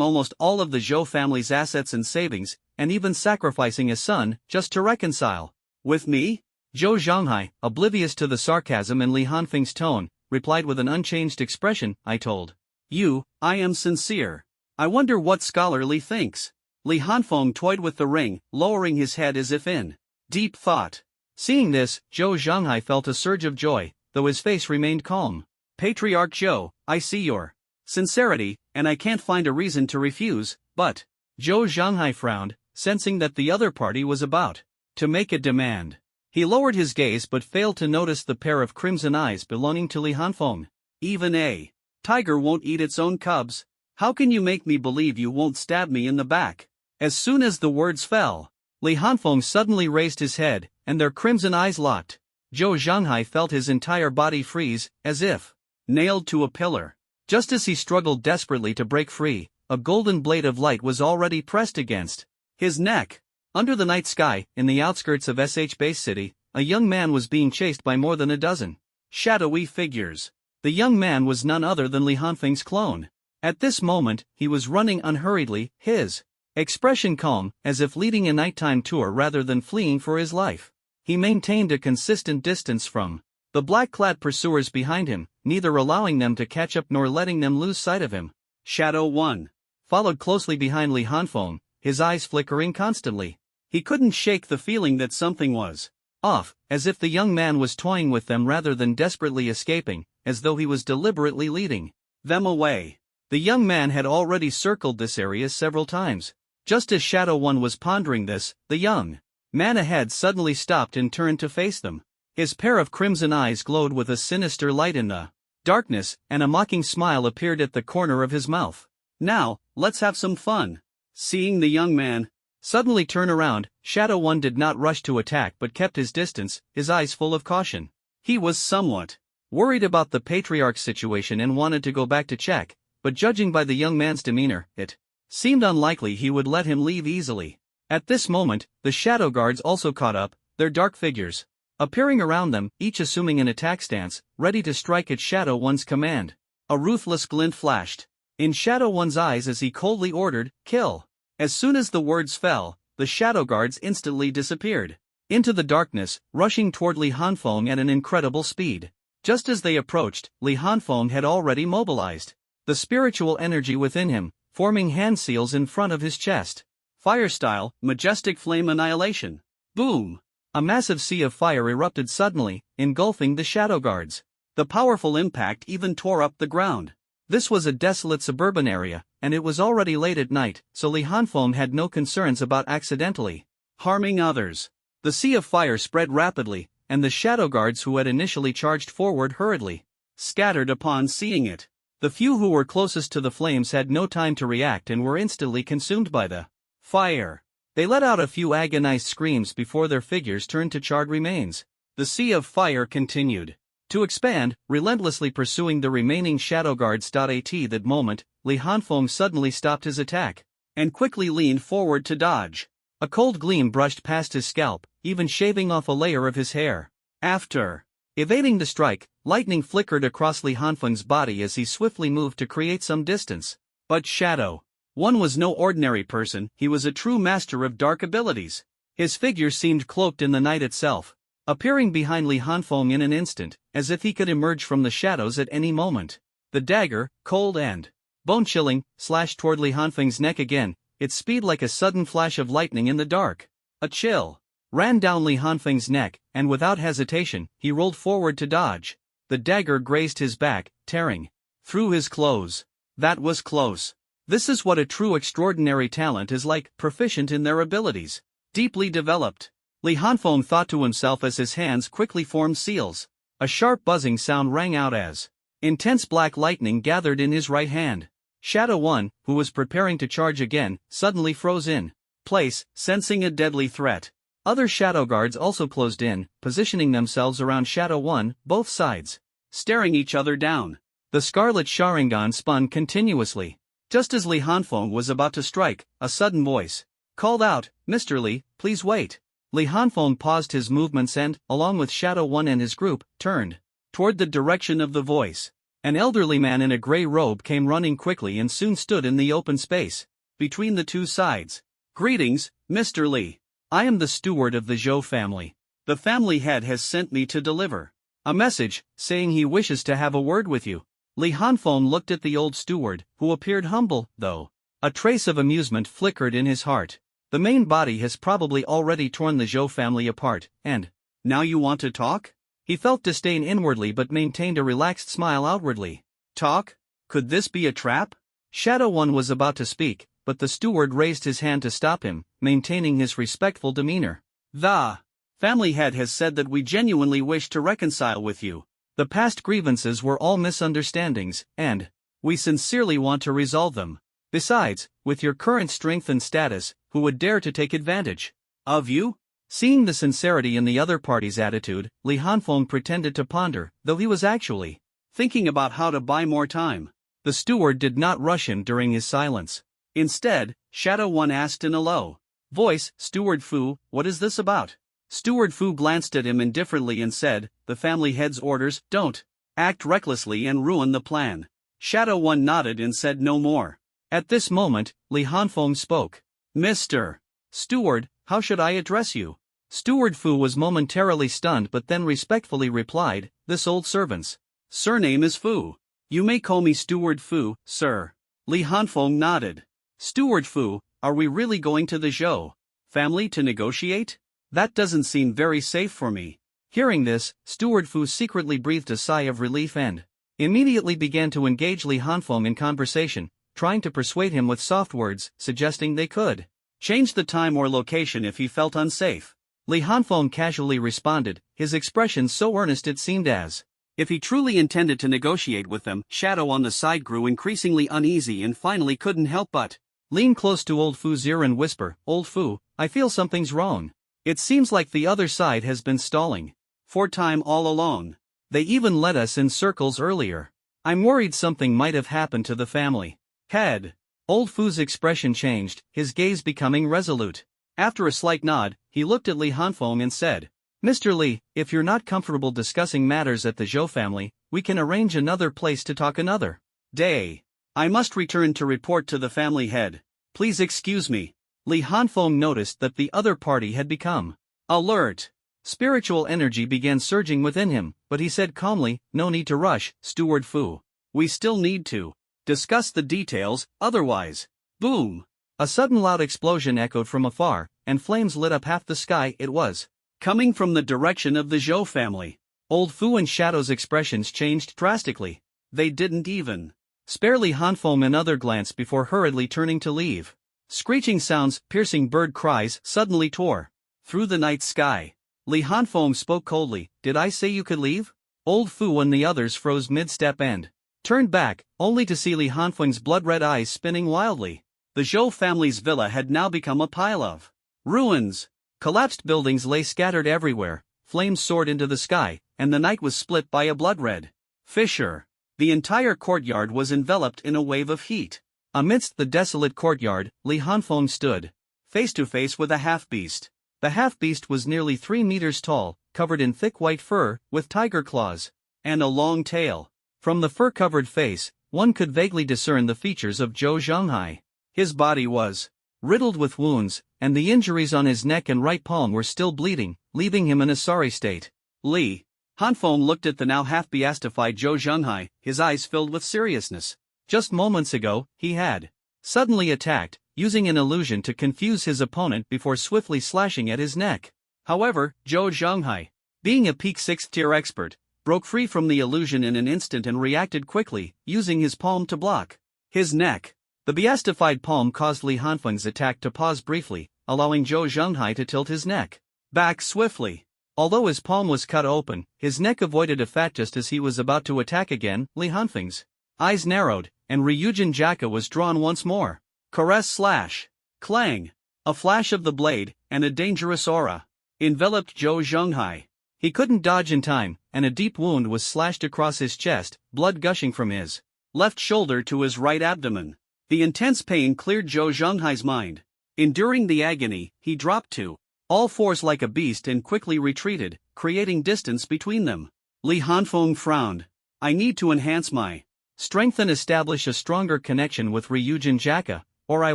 almost all of the Zhou family's assets and savings, and even sacrificing a son, just to reconcile with me? Zhou Zhenghai, oblivious to the sarcasm in Li Hanfeng's tone, replied with an unchanged expression, "I told you, I am sincere. I wonder what Scholar Li thinks." Li Hanfeng toyed with the ring, lowering his head as if in deep thought. Seeing this, Zhou Zhenghai felt a surge of joy, though his face remained calm. "Patriarch Zhou, I see your sincerity, and I can't find a reason to refuse, but..." Zhou Zhenghai frowned, sensing that the other party was about to make a demand. He lowered his gaze but failed to notice the pair of crimson eyes belonging to Li Hanfeng. "Even a tiger won't eat its own cubs. How can you make me believe you won't stab me in the back?" As soon as the words fell, Li Hanfeng suddenly raised his head, and their crimson eyes locked. Zhou Zhanghai felt his entire body freeze, as if nailed to a pillar. Just as he struggled desperately to break free, a golden blade of light was already pressed against his neck. Under the night sky, in the outskirts of SH Base City, a young man was being chased by more than a dozen shadowy figures. The young man was none other than Li Hanfeng's clone. At this moment, he was running unhurriedly, his expression calm, as if leading a nighttime tour rather than fleeing for his life. He maintained a consistent distance from the black-clad pursuers behind him, neither allowing them to catch up nor letting them lose sight of him. Shadow 1 followed closely behind Li Hanfeng, his eyes flickering constantly. He couldn't shake the feeling that something was off, as if the young man was toying with them rather than desperately escaping, as though he was deliberately leading them away. The young man had already circled this area several times. Just as Shadow 1 was pondering this, the young man ahead suddenly stopped and turned to face them. His pair of crimson eyes glowed with a sinister light in the darkness, and a mocking smile appeared at the corner of his mouth. "Now, let's have some fun." Seeing the young man suddenly turn around, Shadow 1 did not rush to attack but kept his distance, his eyes full of caution. He was somewhat worried about the patriarch's situation and wanted to go back to check, but judging by the young man's demeanor, it seemed unlikely he would let him leave easily. At this moment, the shadow guards also caught up, their dark figures appearing around them, each assuming an attack stance, ready to strike at Shadow 1's command. A ruthless glint flashed in Shadow 1's eyes as he coldly ordered, "Kill." As soon as the words fell, the shadow guards instantly disappeared into the darkness, rushing toward Li Hanfeng at an incredible speed. Just as they approached, Li Hanfeng had already mobilized the spiritual energy within him, forming hand seals in front of his chest. Fire-style, majestic flame annihilation. Boom! A massive sea of fire erupted suddenly, engulfing the shadow guards. The powerful impact even tore up the ground. This was a desolate suburban area, and it was already late at night, so Li Hanfeng had no concerns about accidentally harming others. The sea of fire spread rapidly, and the shadow guards who had initially charged forward hurriedly scattered upon seeing it. The few who were closest to the flames had no time to react and were instantly consumed by the fire. They let out a few agonized screams before their figures turned to charred remains. The sea of fire continued to expand, relentlessly pursuing the remaining shadow guards. At that moment, Li Hanfeng suddenly stopped his attack and quickly leaned forward to dodge. A cold gleam brushed past his scalp, even shaving off a layer of his hair. After evading the strike, lightning flickered across Li Hanfeng's body as he swiftly moved to create some distance. But Shadow 1 was no ordinary person, he was a true master of dark abilities. His figure seemed cloaked in the night itself, appearing behind Li Hanfeng in an instant, as if he could emerge from the shadows at any moment. The dagger, cold and bone-chilling, slashed toward Li Hanfeng's neck again, its speed like a sudden flash of lightning in the dark. A chill ran down Li Hanfeng's neck, and without hesitation, he rolled forward to dodge. The dagger grazed his back, tearing through his clothes. That was close. This is what a true extraordinary talent is like, proficient in their abilities, deeply developed. Li Hanfeng thought to himself as his hands quickly formed seals. A sharp buzzing sound rang out as intense black lightning gathered in his right hand. Shadow 1, who was preparing to charge again, suddenly froze in place, sensing a deadly threat. Other shadow guards also closed in, positioning themselves around Shadow 1, both sides, staring each other down. The scarlet Sharingan spun continuously. Just as Li Hanfeng was about to strike, a sudden voice called out, "Mr. Li, please wait." Li Hanfeng paused his movements and, along with Shadow 1 and his group, turned toward the direction of the voice. An elderly man in a gray robe came running quickly and soon stood in the open space between the two sides. "Greetings, Mr. Li. I am the steward of the Zhou family. The family head has sent me to deliver a message, saying he wishes to have a word with you." Li Hanfeng looked at the old steward, who appeared humble, though a trace of amusement flickered in his heart. The main body has probably already torn the Zhou family apart, and now you want to talk? He felt disdain inwardly but maintained a relaxed smile outwardly. Talk? Could this be a trap? Shadow 1 was about to speak, but the steward raised his hand to stop him, maintaining his respectful demeanor. "The family head has said that we genuinely wish to reconcile with you. The past grievances were all misunderstandings, and we sincerely want to resolve them. Besides, with your current strength and status, who would dare to take advantage of you?" Seeing the sincerity in the other party's attitude, Li Hanfeng pretended to ponder, though he was actually thinking about how to buy more time. The steward did not rush him during his silence. Instead, Shadow One asked in a low voice, "Steward Fu, what is this about?" Steward Fu glanced at him indifferently and said, "The family head's orders, don't act recklessly and ruin the plan." Shadow One nodded and said no more. At this moment, Li Hanfeng spoke. "Mr. Steward, how should I address you?" Steward Fu was momentarily stunned but then respectfully replied, "This old servant's surname is Fu. You may call me Steward Fu, sir." Li Hanfeng nodded. "Steward Fu, are we really going to the Zhou family to negotiate? That doesn't seem very safe for me." Hearing this, Steward Fu secretly breathed a sigh of relief and immediately began to engage Li Hanfeng in conversation, trying to persuade him with soft words, suggesting they could change the time or location if he felt unsafe. Li Hanfeng casually responded, his expression so earnest it seemed as if he truly intended to negotiate with them. Shadow on the side grew increasingly uneasy and finally couldn't help but lean close to old Fu's ear and whisper, "Old Fu, I feel something's wrong. It seems like the other side has been stalling for time all along. They even led us in circles earlier. I'm worried something might have happened to the family head." Old Fu's expression changed, his gaze becoming resolute. After a slight nod, he looked at Li Hanfeng and said, "Mr. Li, if you're not comfortable discussing matters at the Zhou family, we can arrange another place to talk another day. I must return to report to the family head. Please excuse me." Li Hanfeng noticed that the other party had become alert. Spiritual energy began surging within him, but he said calmly, "No need to rush, Steward Fu. We still need to discuss the details, otherwise." Boom! A sudden loud explosion echoed from afar, and flames lit up half the sky. It was coming from the direction of the Zhou family. Old Fu and Shadow's expressions changed drastically. They didn't even spare Li Hanfeng another glance before hurriedly turning to leave. Screeching sounds, piercing bird cries suddenly tore through the night sky. Li Hanfeng spoke coldly, "Did I say you could leave?" Old Fu and the others froze mid-step and turned back, only to see Li Hanfeng's blood-red eyes spinning wildly. The Zhou family's villa had now become a pile of ruins. Collapsed buildings lay scattered everywhere, flames soared into the sky, and the night was split by a blood-red fissure. The entire courtyard was enveloped in a wave of heat. Amidst the desolate courtyard, Li Hanfeng stood face to face with a half-beast. The half-beast was nearly 3 meters tall, covered in thick white fur, with tiger claws and a long tail. From the fur-covered face, one could vaguely discern the features of Zhou Zhenghai. His body was riddled with wounds, and the injuries on his neck and right palm were still bleeding, leaving him in a sorry state. Li Hanfeng looked at the now half-beastified Zhou Zhenghai, his eyes filled with seriousness. Just moments ago, he had suddenly attacked, using an illusion to confuse his opponent before swiftly slashing at his neck. However, Zhou Zhenghai, being a peak 6th-tier expert, broke free from the illusion in an instant and reacted quickly, using his palm to block his neck. The beastified palm caused Li Hanfeng's attack to pause briefly, allowing Zhou Zhenghai to tilt his neck back swiftly. Although his palm was cut open, his neck avoided a fat just as he was about to attack again. Li Hanfeng's eyes narrowed, and Ryujin Jaka was drawn once more. Caress slash. Clang. A flash of the blade, and a dangerous aura enveloped Zhou Zhenghai. He couldn't dodge in time, and a deep wound was slashed across his chest, blood gushing from his left shoulder to his right abdomen. The intense pain cleared Zhou Zhenghai's mind. Enduring the agony, he dropped to all fours like a beast and quickly retreated, creating distance between them. Li Hanfeng frowned. "I need to enhance my strength and establish a stronger connection with Ryujin Jaka, or I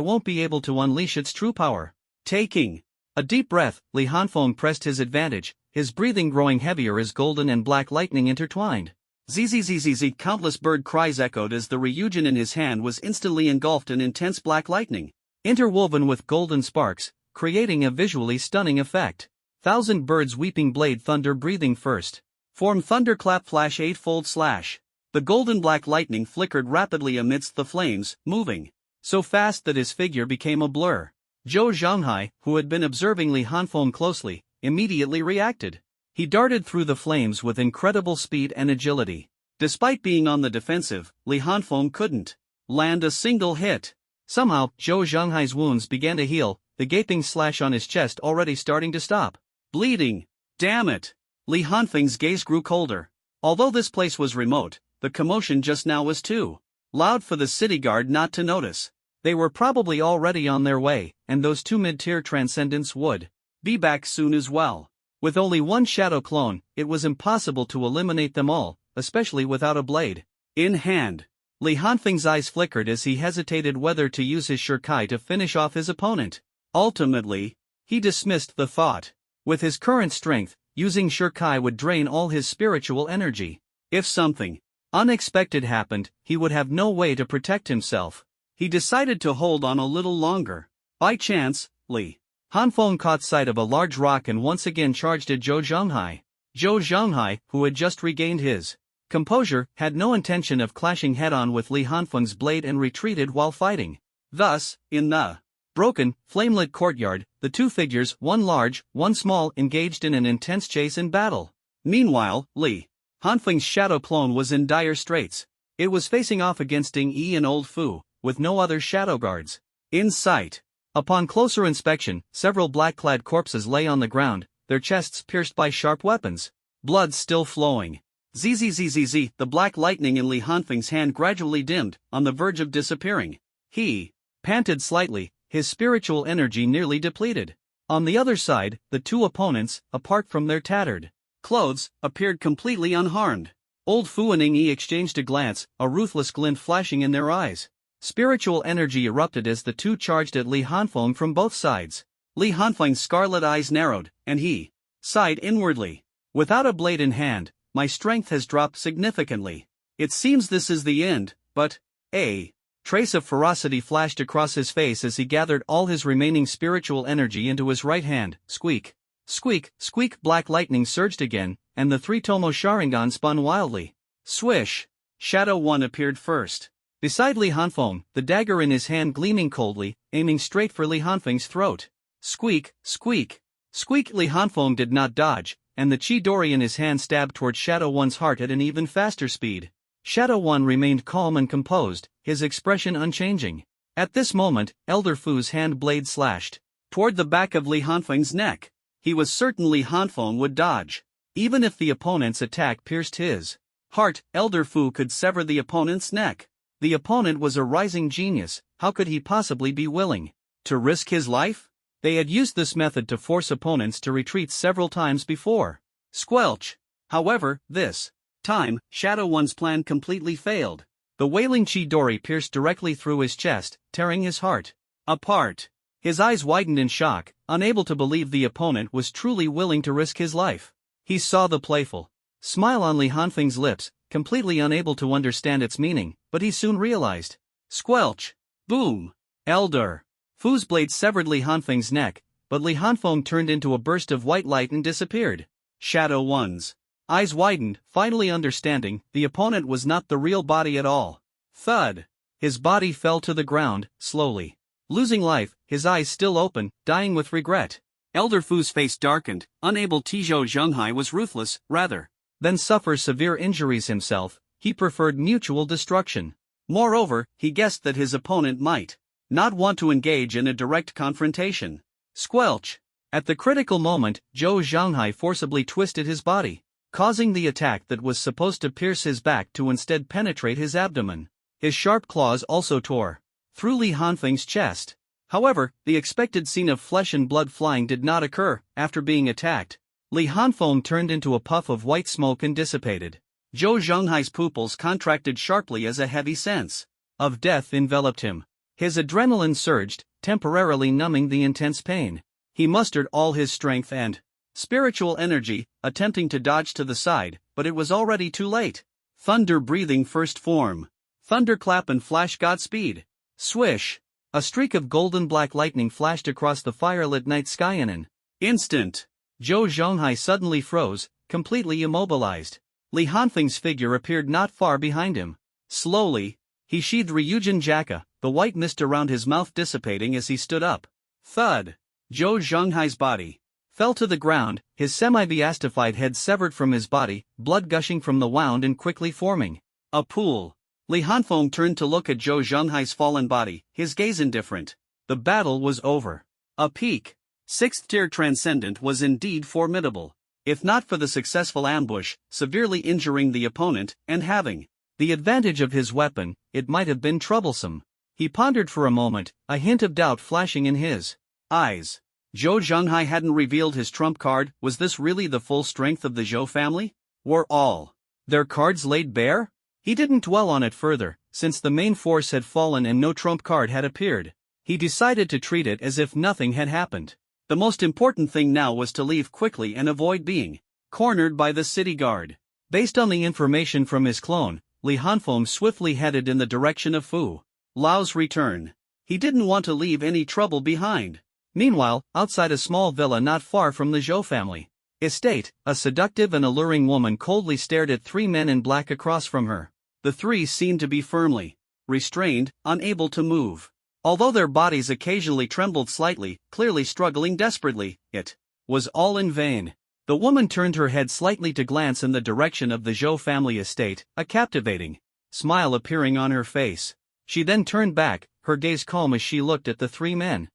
won't be able to unleash its true power." Taking a deep breath, Li Hanfeng pressed his advantage, his breathing growing heavier as golden and black lightning intertwined. Zzzzz, countless bird cries echoed as the Ryujin in his hand was instantly engulfed in intense black lightning, interwoven with golden sparks, creating a visually stunning effect. 1,000 birds weeping blade thunder breathing first. Form thunderclap flash 8-fold slash. The golden black lightning flickered rapidly amidst the flames, moving so fast that his figure became a blur. Zhou Zhenghai, who had been observing Li Hanfeng closely, immediately reacted. He darted through the flames with incredible speed and agility. Despite being on the defensive, Li Hanfeng couldn't land a single hit. Somehow, Zhou Zhenghai's wounds began to heal, the gaping slash on his chest already starting to stop. Bleeding. Damn it. Li Hanfeng's gaze grew colder. Although this place was remote, the commotion just now was too loud for the city guard not to notice. They were probably already on their way, and those two mid-tier transcendents would be back soon as well. With only one shadow clone, it was impossible to eliminate them all, especially without a blade in hand. Li Hanfeng's eyes flickered as he hesitated whether to use his Shurkai to finish off his opponent. Ultimately, he dismissed the thought. With his current strength, using Shurkai would drain all his spiritual energy. If something unexpected happened, he would have no way to protect himself. He decided to hold on a little longer. By chance, Li Hanfeng caught sight of a large rock and once again charged at Zhou Zhenghai. Zhou Zhenghai, who had just regained his composure, had no intention of clashing head-on with Li Hanfeng's blade and retreated while fighting. Thus, in the broken, flame-lit courtyard, the two figures, one large, one small, engaged in an intense chase and battle. Meanwhile, Li Hanfeng's shadow clone was in dire straits. It was facing off against Ding Yi and Old Fu, with no other shadow guards in sight. Upon closer inspection, several black-clad corpses lay on the ground, their chests pierced by sharp weapons. Blood still flowing. Zzzzz, the black lightning in Li Hanfeng's hand gradually dimmed, on the verge of disappearing. He panted slightly, his spiritual energy nearly depleted. On the other side, the two opponents, apart from their tattered clothes, appeared completely unharmed. Old Fu and Ing Yi exchanged a glance, a ruthless glint flashing in their eyes. Spiritual energy erupted as the two charged at Li Hanfeng from both sides. Li Hanfeng's scarlet eyes narrowed, and he sighed inwardly. Without a blade in hand, my strength has dropped significantly. It seems this is the end, but a trace of ferocity flashed across his face as he gathered all his remaining spiritual energy into his right hand. Squeak. Squeak, squeak, black lightning surged again, and the three Tomo Sharingan spun wildly. Swish. Shadow 1 appeared first. Beside Li Hanfeng, the dagger in his hand gleaming coldly, aiming straight for Li Hanfeng's throat. Squeak, squeak. Squeak. Li Hanfeng did not dodge, and the Chidori in his hand stabbed toward Shadow 1's heart at an even faster speed. Shadow 1 remained calm and composed, his expression unchanging. At this moment, Elder Fu's hand blade slashed toward the back of Li Hanfeng's neck. He was certain Li Hanfeng would dodge. Even if the opponent's attack pierced his heart, Elder Fu could sever the opponent's neck. The opponent was a rising genius, how could he possibly be willing to risk his life? They had used this method to force opponents to retreat several times before. Squelch! However, this time, Shadow 1's plan completely failed. The wailing Chidori pierced directly through his chest, tearing his heart apart. His eyes widened in shock, unable to believe the opponent was truly willing to risk his life. He saw the playful smile on Li Hanfeng's lips, completely unable to understand its meaning, but he soon realized. Squelch! Boom! Elder Fu's blade severed Li Hanfeng's neck, but Li Hanfeng turned into a burst of white light and disappeared. Shadow 1's eyes widened, finally understanding the opponent was not the real body at all. Thud! His body fell to the ground, slowly losing life, his eyes still open, dying with regret. Elder Fu's face darkened, unable to. Zhou Zhenghai was ruthless, rather than suffer severe injuries himself, he preferred mutual destruction. Moreover, he guessed that his opponent might not want to engage in a direct confrontation. Squelch! At the critical moment, Zhou Zhenghai forcibly twisted his body, causing the attack that was supposed to pierce his back to instead penetrate his abdomen. His sharp claws also tore through Li Hanfeng's chest. However, the expected scene of flesh and blood flying did not occur. After being attacked, Li Hanfeng turned into a puff of white smoke and dissipated. Zhou Zhenghai's pupils contracted sharply as a heavy sense of death enveloped him. His adrenaline surged, temporarily numbing the intense pain. He mustered all his strength and spiritual energy, attempting to dodge to the side, but it was already too late. Thunder breathing first form. Thunderclap and flash Godspeed. Swish! A streak of golden black lightning flashed across the firelit night sky in an instant. Zhou Zhenghai suddenly froze, completely immobilized. Li Hanfeng's figure appeared not far behind him. Slowly, he sheathed Ryujin Jaka, the white mist around his mouth dissipating as he stood up. Thud! Zhou Zhenghai's body fell to the ground, his semi-beastified head severed from his body, blood gushing from the wound and quickly forming a pool. Li Hanfeng turned to look at Zhou Zhenghai's fallen body, his gaze indifferent. The battle was over. A peak Sixth-tier Transcendent was indeed formidable, if not for the successful ambush, severely injuring the opponent, and having the advantage of his weapon, it might have been troublesome. He pondered for a moment, a hint of doubt flashing in his eyes. Zhou Zhenghai hadn't revealed his trump card. Was this really the full strength of the Zhou family? Were all their cards laid bare? He didn't dwell on it further, since the main force had fallen and no trump card had appeared. He decided to treat it as if nothing had happened. The most important thing now was to leave quickly and avoid being cornered by the city guard. Based on the information from his clone, Li Hanfeng swiftly headed in the direction of Fu Lao's return. He didn't want to leave any trouble behind. Meanwhile, outside a small villa not far from the Zhou family estate, a seductive and alluring woman coldly stared at three men in black across from her. The three seemed to be firmly restrained, unable to move. Although their bodies occasionally trembled slightly, clearly struggling desperately, it was all in vain. The woman turned her head slightly to glance in the direction of the Zhou family estate, a captivating smile appearing on her face. She then turned back, her gaze calm as she looked at the three men.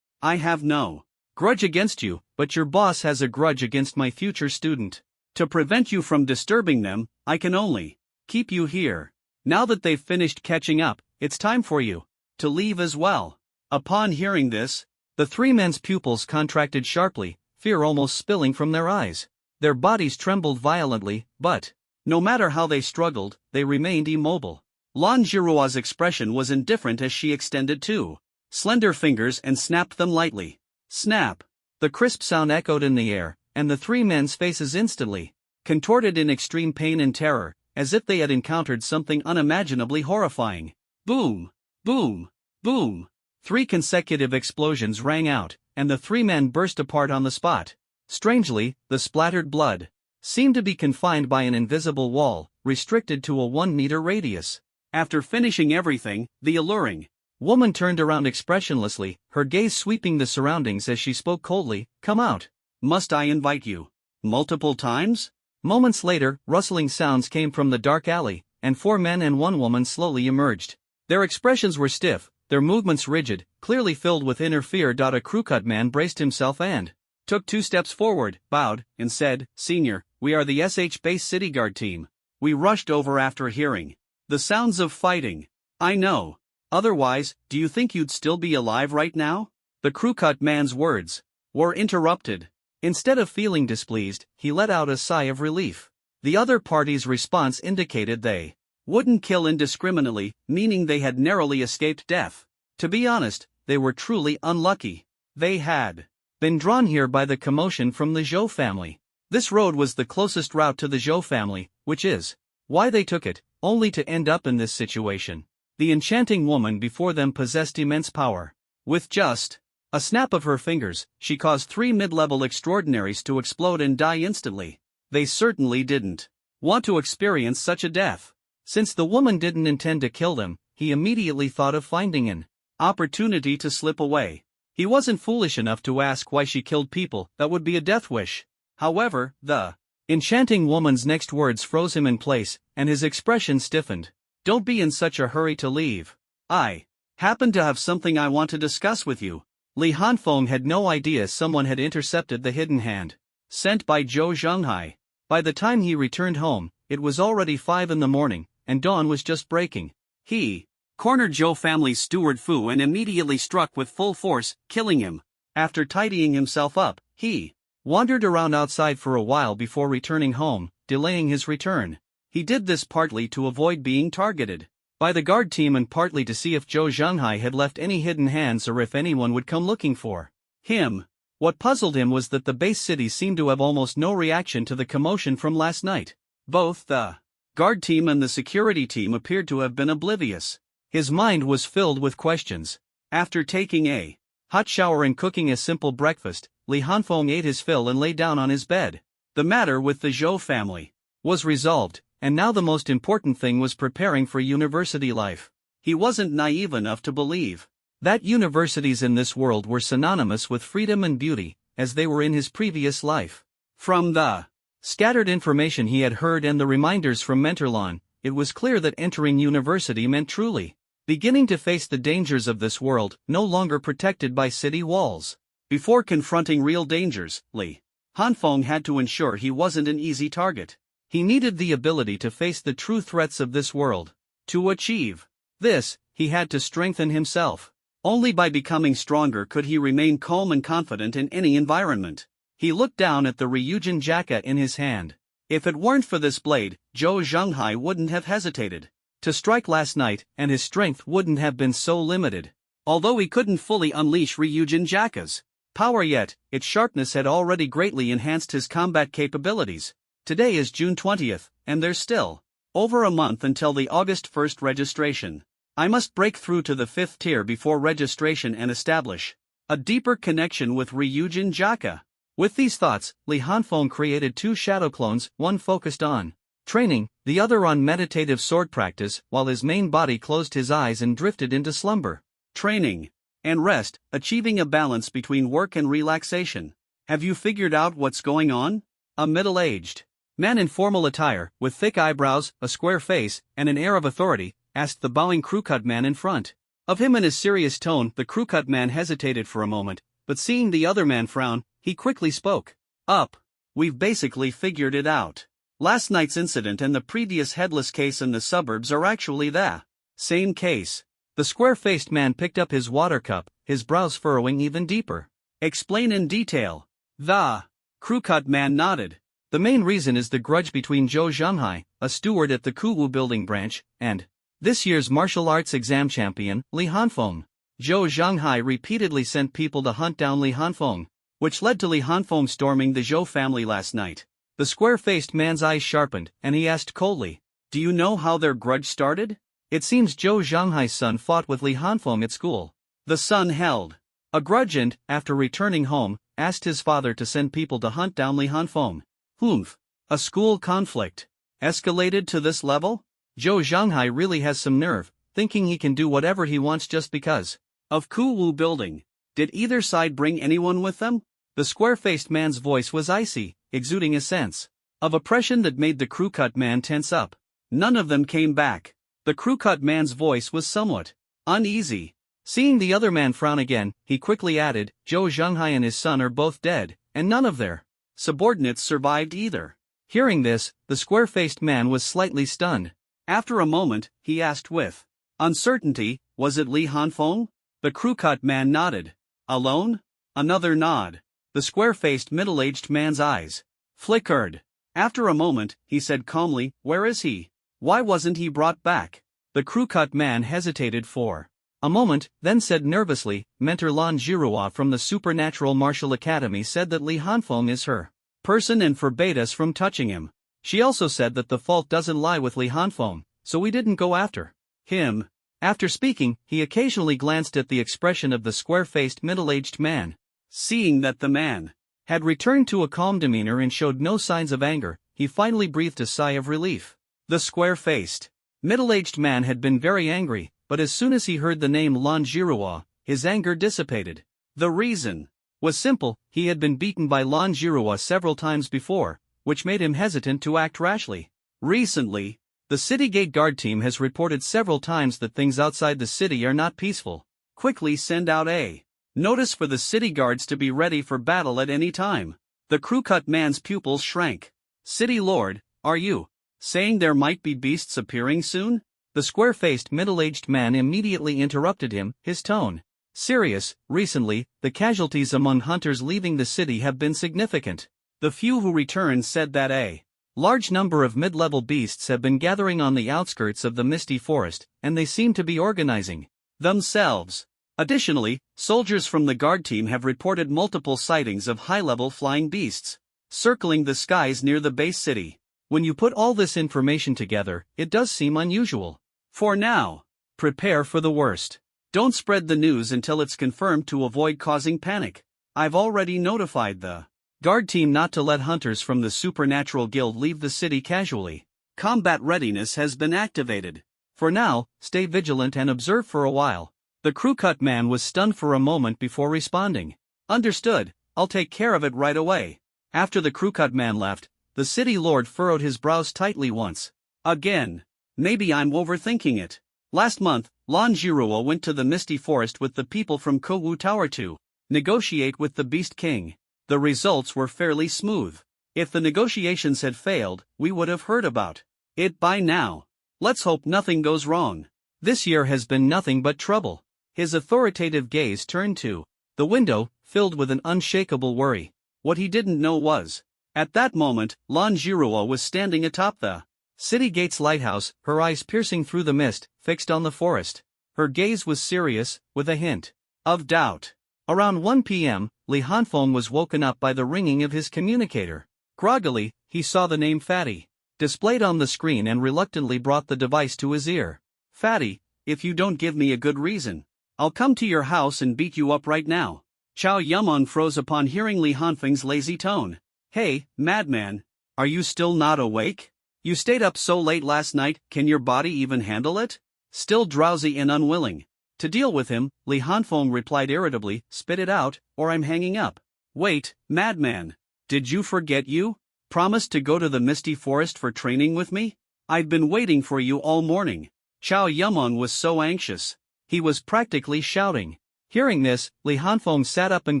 I have no grudge against you, but your boss has a grudge against my future student. To prevent you from disturbing them, I can only keep you here. Now that they've finished catching up, it's time for you to leave as well. Upon hearing this, the three men's pupils contracted sharply, fear almost spilling from their eyes. Their bodies trembled violently, but no matter how they struggled, they remained immobile. Lan Jiruo's expression was indifferent as she extended two slender fingers and snapped them lightly. Snap! The crisp sound echoed in the air, and the three men's faces instantly contorted in extreme pain and terror, as if they had encountered something unimaginably horrifying. Boom! Boom! Boom! 3 consecutive explosions rang out, and the three men burst apart on the spot. Strangely, the splattered blood seemed to be confined by an invisible wall, restricted to a 1-meter radius. After finishing everything, the alluring woman turned around expressionlessly, her gaze sweeping the surroundings as she spoke coldly, "Come out." "Must I invite you multiple times?" Moments later, rustling sounds came from the dark alley, and 4 men and 1 woman slowly emerged. Their expressions were stiff, their movements rigid, clearly filled with inner fear. A crew-cut man braced himself and took 2 steps forward, bowed, and said, "Senior, we are the SH-based city guard team. We rushed over after hearing the sounds of fighting." "I know. Otherwise, do you think you'd still be alive right now?" The crew-cut man's words were interrupted. Instead of feeling displeased, he let out a sigh of relief. The other party's response indicated they wouldn't kill indiscriminately, meaning they had narrowly escaped death. To be honest, they were truly unlucky. They had been drawn here by the commotion from the Zhou family. This road was the closest route to the Zhou family, which is why they took it, only to end up in this situation. The enchanting woman before them possessed immense power. With just a snap of her fingers, she caused 3 mid-level extraordinaries to explode and die instantly. They certainly didn't want to experience such a death. Since the woman didn't intend to kill them, he immediately thought of finding an opportunity to slip away. He wasn't foolish enough to ask why she killed people. That would be a death wish. However, the enchanting woman's next words froze him in place, and his expression stiffened. "Don't be in such a hurry to leave. I happen to have something I want to discuss with you." Li Hanfeng had no idea someone had intercepted the hidden hand sent by Zhou Zhenghai. By the time he returned home, it was already 5 in the morning, and dawn was just breaking. He cornered Zhou family's steward Fu and immediately struck with full force, killing him. After tidying himself up, he wandered around outside for a while before returning home, delaying his return. He did this partly to avoid being targeted by the guard team and partly to see if Zhou Zhenghai had left any hidden hands or if anyone would come looking for him. What puzzled him was that the base city seemed to have almost no reaction to the commotion from last night. Both the guard team and the security team appeared to have been oblivious. His mind was filled with questions. After taking a hot shower and cooking a simple breakfast, Li Hanfeng ate his fill and lay down on his bed. The matter with the Zhou family was resolved, and now the most important thing was preparing for university life. He wasn't naive enough to believe that universities in this world were synonymous with freedom and beauty, as they were in his previous life. From the scattered information he had heard and the reminders from Mentorlon, it was clear that entering university meant truly beginning to face the dangers of this world, no longer protected by city walls. Before confronting real dangers, Li Hanfeng had to ensure he wasn't an easy target. He needed the ability to face the true threats of this world. To achieve this, he had to strengthen himself. Only by becoming stronger could he remain calm and confident in any environment. He looked down at the Ryujin Jaka in his hand. If it weren't for this blade, Zhou Zhenghai wouldn't have hesitated to strike last night, and his strength wouldn't have been so limited. Although he couldn't fully unleash Ryujin Jaka's power yet, its sharpness had already greatly enhanced his combat capabilities. Today is June 20th, and there's still over a month until the August 1st registration. I must break through to the 5th tier before registration and establish a deeper connection with Ryujin Jaka. With these thoughts, Li Hanfeng created 2 shadow clones, one focused on training, the other on meditative sword practice, while his main body closed his eyes and drifted into slumber. Training and rest, achieving a balance between work and relaxation. Have you figured out what's going on? A middle-aged man in formal attire, with thick eyebrows, a square face, and an air of authority, asked the bowing crewcut man in front of him in a serious tone. The crewcut man hesitated for a moment, but seeing the other man frown, he quickly spoke up. We've basically figured it out. Last night's incident and the previous headless case in the suburbs are actually the same case. The square-faced man picked up his water cup, his brows furrowing even deeper. Explain in detail. The crewcut man nodded. The main reason is the grudge between Zhou Zhenghai, a steward at the Kuwu building branch, and this year's martial arts exam champion, Li Hanfeng. Zhou Zhenghai repeatedly sent people to hunt down Li Hanfeng, which led to Li Hanfeng storming the Zhou family last night. The square-faced man's eyes sharpened, and he asked coldly, "Do you know how their grudge started?" It seems Zhou Zhenghai's son fought with Li Hanfeng at school. The son held a grudge and, after returning home, asked his father to send people to hunt down Li Hanfeng. Humph. A school conflict escalated to this level? Zhou Zhenghai really has some nerve, thinking he can do whatever he wants just because of Kuwu building. Did either side bring anyone with them? The square-faced man's voice was icy, exuding a sense of oppression that made the crewcut man tense up. None of them came back. The crewcut man's voice was somewhat uneasy. Seeing the other man frown again, he quickly added, Zhou Zhenghai and his son are both dead, and none of their subordinates survived either. Hearing this, the square-faced man was slightly stunned. After a moment, he asked with uncertainty, was it Li Hanfeng? The crewcut man nodded. Alone? Another nod. The square-faced middle-aged man's eyes flickered. After a moment, he said calmly, where is he? Why wasn't he brought back? The crewcut man hesitated for a moment, then said nervously, Mentor Lan Jiruo from the Supernatural Martial Academy said that Li Hanfeng is her person and forbade us from touching him. She also said that the fault doesn't lie with Li Hanfeng, so we didn't go after him. After speaking, he occasionally glanced at the expression of the square-faced middle-aged man. Seeing that the man had returned to a calm demeanor and showed no signs of anger, he finally breathed a sigh of relief. The square-faced, middle-aged man had been very angry, but as soon as he heard the name Lan Jiruo, his anger dissipated. The reason was simple, he had been beaten by Lan Jiruo several times before, which made him hesitant to act rashly. Recently, the city gate guard team has reported several times that things outside the city are not peaceful. Quickly send out a notice for the city guards to be ready for battle at any time. The crewcut man's pupils shrank. City Lord, are you saying there might be beasts appearing soon? The square-faced middle-aged man immediately interrupted him, his tone serious. Recently, the casualties among hunters leaving the city have been significant. The few who returned said that a large number of mid-level beasts have been gathering on the outskirts of the misty forest, and they seem to be organizing themselves. Additionally, soldiers from the guard team have reported multiple sightings of high-level flying beasts circling the skies near the base city. When you put all this information together, it does seem unusual. For now, prepare for the worst. Don't spread the news until it's confirmed to avoid causing panic. I've already notified the guard team not to let hunters from the Supernatural Guild leave the city casually. Combat readiness has been activated. For now, stay vigilant and observe for a while. The crewcut man was stunned for a moment before responding. Understood, I'll take care of it right away. After the crewcut man left, the city lord furrowed his brows tightly once again. Maybe I'm overthinking it. Last month, Lan Jiruo went to the misty forest with the people from Kowu Tower to negotiate with the Beast King. The results were fairly smooth. If the negotiations had failed, we would have heard about it by now. Let's hope nothing goes wrong. This year has been nothing but trouble. His authoritative gaze turned to the window, filled with an unshakable worry. What he didn't know was, at that moment, Lan Jiruo was standing atop the city gate's lighthouse, her eyes piercing through the mist, fixed on the forest. Her gaze was serious, with a hint of doubt. Around 1 p.m., Li Hanfeng was woken up by the ringing of his communicator. Groggily, he saw the name Fatty displayed on the screen and reluctantly brought the device to his ear. Fatty, if you don't give me a good reason, I'll come to your house and beat you up right now. Chow Yumeng froze upon hearing Li Hanfeng's lazy tone. Hey, madman, are you still not awake? You stayed up so late last night, can your body even handle it? Still drowsy and unwilling to deal with him, Li Hanfeng replied irritably, spit it out, or I'm hanging up. Wait, madman. Did you forget you promised to go to the Misty Forest for training with me? I've been waiting for you all morning. Chow Yumeng was so anxious. He was practically shouting. Hearing this, Li Hanfeng sat up and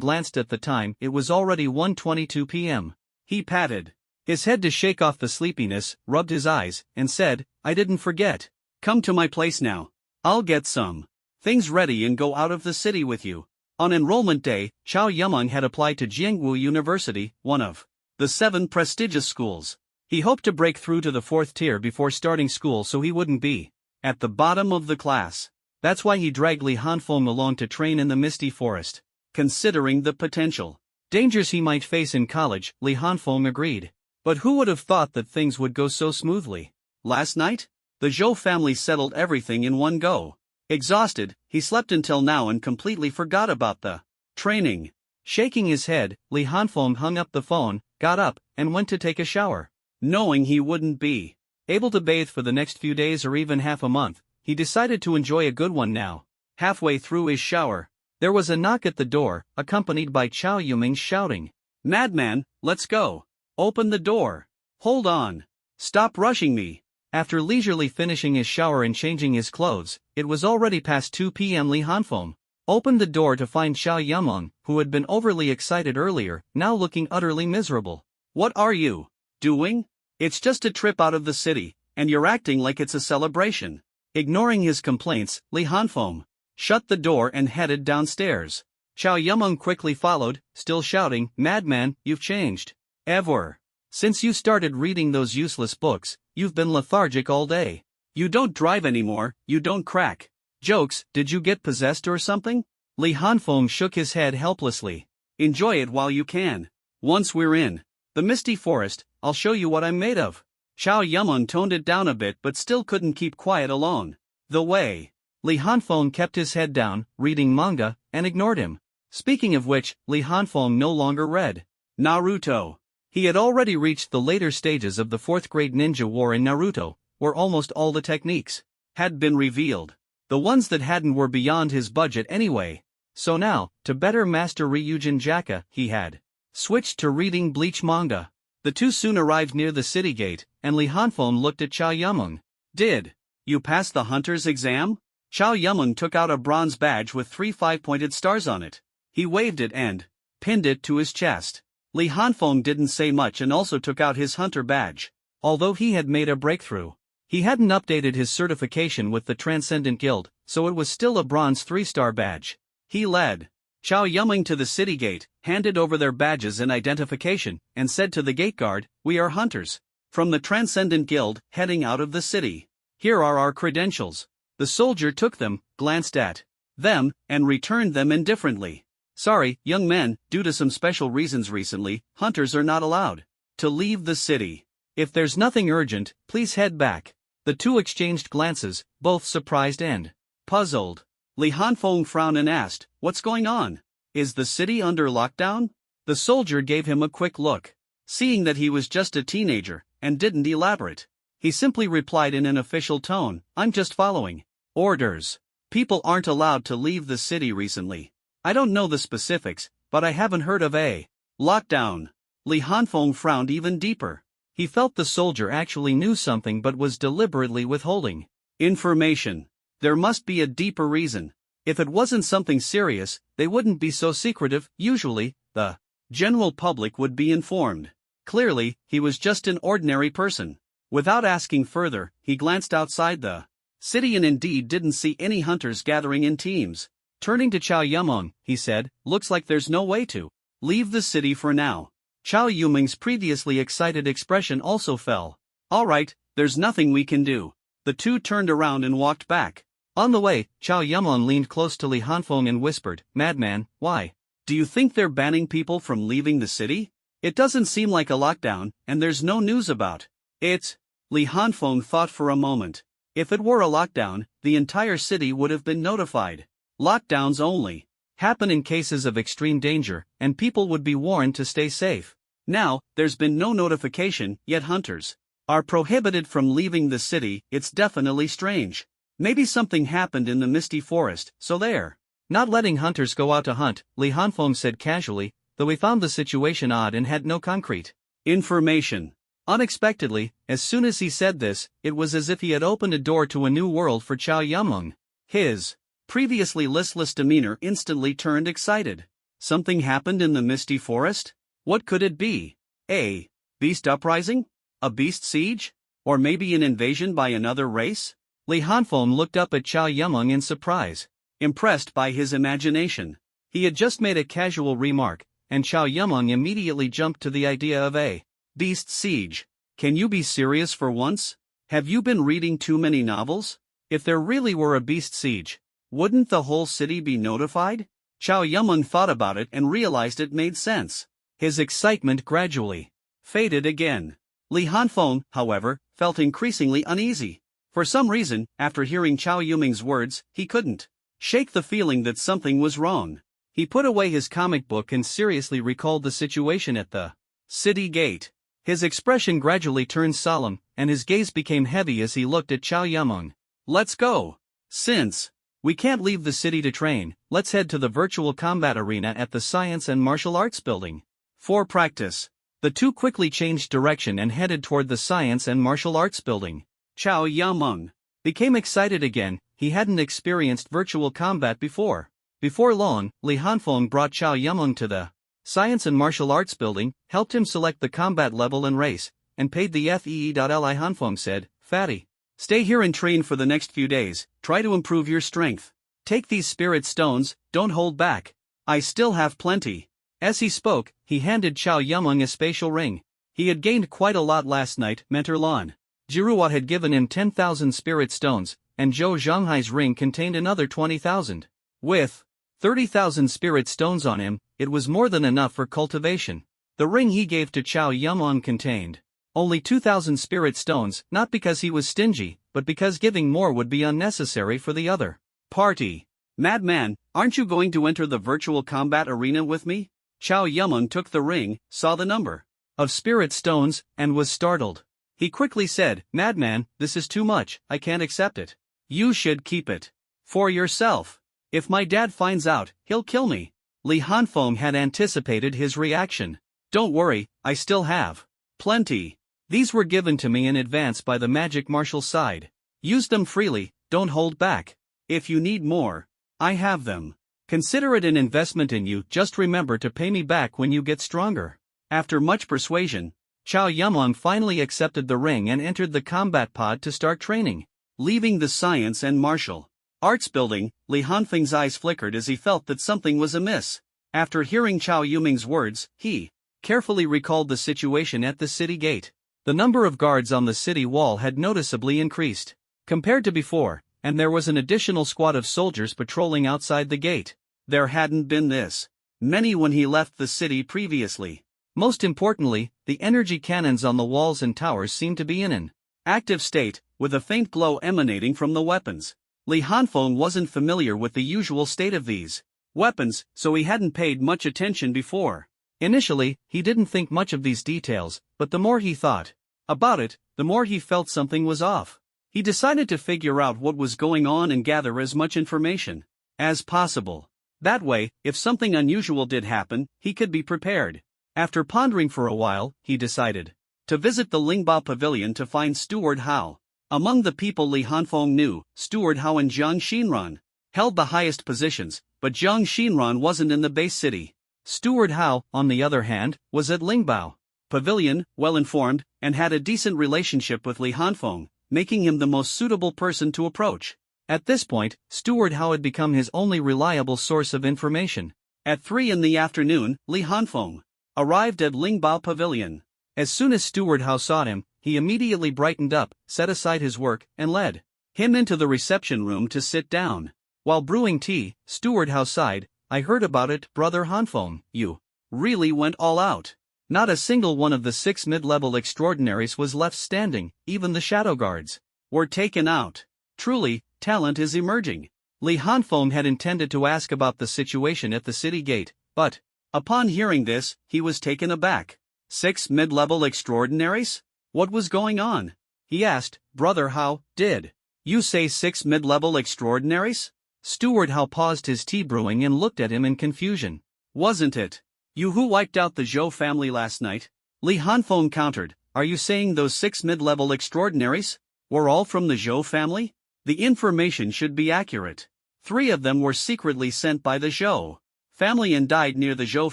glanced at the time. It was already 1:22 p.m. He patted his head to shake off the sleepiness, rubbed his eyes, and said, I didn't forget. Come to my place now. I'll get some things ready and go out of the city with you. On enrollment day, Chow Yumeng had applied to Jiangwu University, one of the 7 prestigious schools. He hoped to break through to the 4th tier before starting school so he wouldn't be at the bottom of the class. That's why he dragged Li Hanfeng along to train in the Misty Forest. Considering the potential dangers he might face in college, Li Hanfeng agreed. But who would have thought that things would go so smoothly? Last night, the Zhou family settled everything in one go. Exhausted, he slept until now and completely forgot about the training. Shaking his head, Li Hanfeng hung up the phone, got up, and went to take a shower. Knowing he wouldn't be able to bathe for the next few days or even half a month, he decided to enjoy a good one now. Halfway through his shower, there was a knock at the door, accompanied by Chow Yumeng shouting, Madman, let's go. Open the door. Hold on. Stop rushing me. After leisurely finishing his shower and changing his clothes, it was already past 2 p.m. Li Hanfeng opened the door to find Chow Yumeng, who had been overly excited earlier, now looking utterly miserable. What are you doing? It's just a trip out of the city, and you're acting like it's a celebration. Ignoring his complaints, Li Hanfeng shut the door and headed downstairs. Chow Yumeng quickly followed, still shouting, Madman, you've changed. Ever since you started reading those useless books, you've been lethargic all day. You don't drive anymore, you don't crack jokes, did you get possessed or something? Li Hanfeng shook his head helplessly. Enjoy it while you can. Once we're in the Misty Forest, I'll show you what I'm made of. Chow Yumeng toned it down a bit but still couldn't keep quiet along the way. Li Hanfeng kept his head down, reading manga, and ignored him. Speaking of which, Li Hanfeng no longer read Naruto. He had already reached the later stages of the 4th grade ninja war in Naruto, where almost all the techniques had been revealed. The ones that hadn't were beyond his budget anyway. So now, to better master Ryujin Jaka, he had switched to reading Bleach manga. The two soon arrived near the city gate, and Li Hanfeng looked at Chow Yumeng. Did you pass the hunter's exam? Chow Yumeng took out a bronze badge with 3 5-pointed stars on it. He waved it and pinned it to his chest. Li Hanfeng didn't say much and also took out his hunter badge. Although he had made a breakthrough, he hadn't updated his certification with the Transcendent Guild, so it was still a bronze 3-star badge. He led Chow Yumeng to the city gate, handed over their badges and identification, and said to the gate guard, We are hunters from the Transcendent Guild, heading out of the city. Here are our credentials. The soldier took them, glanced at them, and returned them indifferently. Sorry, young men, due to some special reasons recently, hunters are not allowed to leave the city. If there's nothing urgent, please head back. The two exchanged glances, both surprised and puzzled. Li Hanfeng frowned and asked, What's going on? Is the city under lockdown? The soldier gave him a quick look. Seeing that he was just a teenager, and didn't elaborate, he simply replied in an official tone, I'm just following orders. People aren't allowed to leave the city recently. I don't know the specifics, but I haven't heard of a lockdown. Li Hanfeng frowned even deeper. He felt the soldier actually knew something but was deliberately withholding information. There must be a deeper reason. If it wasn't something serious, they wouldn't be so secretive. Usually, the general public would be informed. Clearly, he was just an ordinary person. Without asking further, he glanced outside the city and indeed didn't see any hunters gathering in teams. Turning to Chow Yumeng, he said, "Looks like there's no way to leave the city for now." Chow Yumeng's previously excited expression also fell. "All right, there's nothing we can do." The two turned around and walked back. On the way, Chow Yumeng leaned close to Li Hanfeng and whispered, "Madman, why? Do you think they're banning people from leaving the city? It doesn't seem like a lockdown, and there's no news about it." Li Hanfeng thought for a moment. If it were a lockdown, the entire city would have been notified. Lockdowns only happen in cases of extreme danger, and people would be warned to stay safe. Now, there's been no notification, yet hunters are prohibited from leaving the city. It's definitely strange. Maybe something happened in the misty forest, so they're not letting hunters go out to hunt, Li Hanfeng said casually, though he found the situation odd and had no concrete information. Unexpectedly, as soon as he said this, it was as if he had opened a door to a new world for Chow Yumeng. His previously listless demeanor instantly turned excited. Something happened in the misty forest? What could it be? A beast uprising? A beast siege? Or maybe an invasion by another race? Li Hanfeng looked up at Chow Yumeng in surprise, impressed by his imagination. He had just made a casual remark, and Chow Yumeng immediately jumped to the idea of a beast siege. Can you be serious for once? Have you been reading too many novels? If there really were a beast siege, wouldn't the whole city be notified? Chow Yumeng thought about it and realized it made sense. His excitement gradually faded again. Li Hanfeng, however, felt increasingly uneasy. For some reason, after hearing Chow Yumeng's words, he couldn't shake the feeling that something was wrong. He put away his comic book and seriously recalled the situation at the city gate. His expression gradually turned solemn, and his gaze became heavy as he looked at Chow Yumeng. "Let's go. Since we can't leave the city to train, let's head to the virtual combat arena at the Science and Martial Arts building for practice." The two quickly changed direction and headed toward the Science and Martial Arts building. Chow Yumeng became excited again. He hadn't experienced virtual combat before. Before long, Li Hanfeng brought Chow Yumeng to the Science and Martial Arts building, helped him select the combat level and race, and paid the fee. Li Hanfeng said, "Fatty, stay here and train for the next few days. Try to improve your strength. Take these spirit stones, don't hold back. I still have plenty." As he spoke, he handed Chow Yumeng a spatial ring. He had gained quite a lot last night. Mentor Lan Jiruo had given him 10,000 spirit stones, and Zhou Zhanghai's ring contained another 20,000. With 30,000 spirit stones on him, it was more than enough for cultivation. The ring he gave to Chow Yumeng contained only 2,000 spirit stones, not because he was stingy, but because giving more would be unnecessary for the other party. "Madman, aren't you going to enter the virtual combat arena with me?" Chow Yumeng took the ring, saw the number of spirit stones, and was startled. He quickly said, "Madman, this is too much, I can't accept it. You should keep it for yourself. If my dad finds out, he'll kill me." Li Hanfeng had anticipated his reaction. "Don't worry, I still have plenty. These were given to me in advance by the magic martial side. Use them freely, don't hold back. If you need more, I have them. Consider it an investment in you. Just remember to pay me back when you get stronger." After much persuasion, Chow Yumeng finally accepted the ring and entered the combat pod to start training. Leaving the Science and Martial Arts building, Li Hanfeng's eyes flickered as he felt that something was amiss. After hearing Chow Yumeng's words, he carefully recalled the situation at the city gate. The number of guards on the city wall had noticeably increased compared to before, and there was an additional squad of soldiers patrolling outside the gate. There hadn't been this many when he left the city previously. Most importantly, the energy cannons on the walls and towers seemed to be in an active state, with a faint glow emanating from the weapons. Li Hanfeng wasn't familiar with the usual state of these weapons, so he hadn't paid much attention before. Initially, he didn't think much of these details, but the more he thought about it, the more he felt something was off. He decided to figure out what was going on and gather as much information as possible. That way, if something unusual did happen, he could be prepared. After pondering for a while, he decided to visit the Lingba Pavilion to find Steward Hao. Among the people Li Hanfeng knew, Steward Hao and Jiang Xinran held the highest positions, but Jiang Xinran wasn't in the base city. Steward Hao, on the other hand, was at Lingbao Pavilion, well-informed, and had a decent relationship with Li Hanfeng, making him the most suitable person to approach. At this point, Steward Hao had become his only reliable source of information. At 3 in the afternoon, Li Hanfeng arrived at Lingbao Pavilion. As soon as Steward Hao saw him, he immediately brightened up, set aside his work, and led him into the reception room to sit down. While brewing tea, Steward Hao sighed, "I heard about it, Brother Hanfeng. You really went all out." Not a single one of the 6 mid-level extraordinaries was left standing, even the shadow guards were taken out. Truly, talent is emerging. Li Hanfeng had intended to ask about the situation at the city gate, but, upon hearing this, he was taken aback. 6 mid-level extraordinaries? What was going on? He asked, "Brother Hao, did you say 6 mid-level extraordinaries?" Steward Hao paused his tea brewing and looked at him in confusion. "Wasn't it you who wiped out the Zhou family last night?" Li Hanfeng countered, "Are you saying those 6 mid-level extraordinaries were all from the Zhou family? The information should be accurate. 3 of them were secretly sent by the Zhou family and died near the Zhou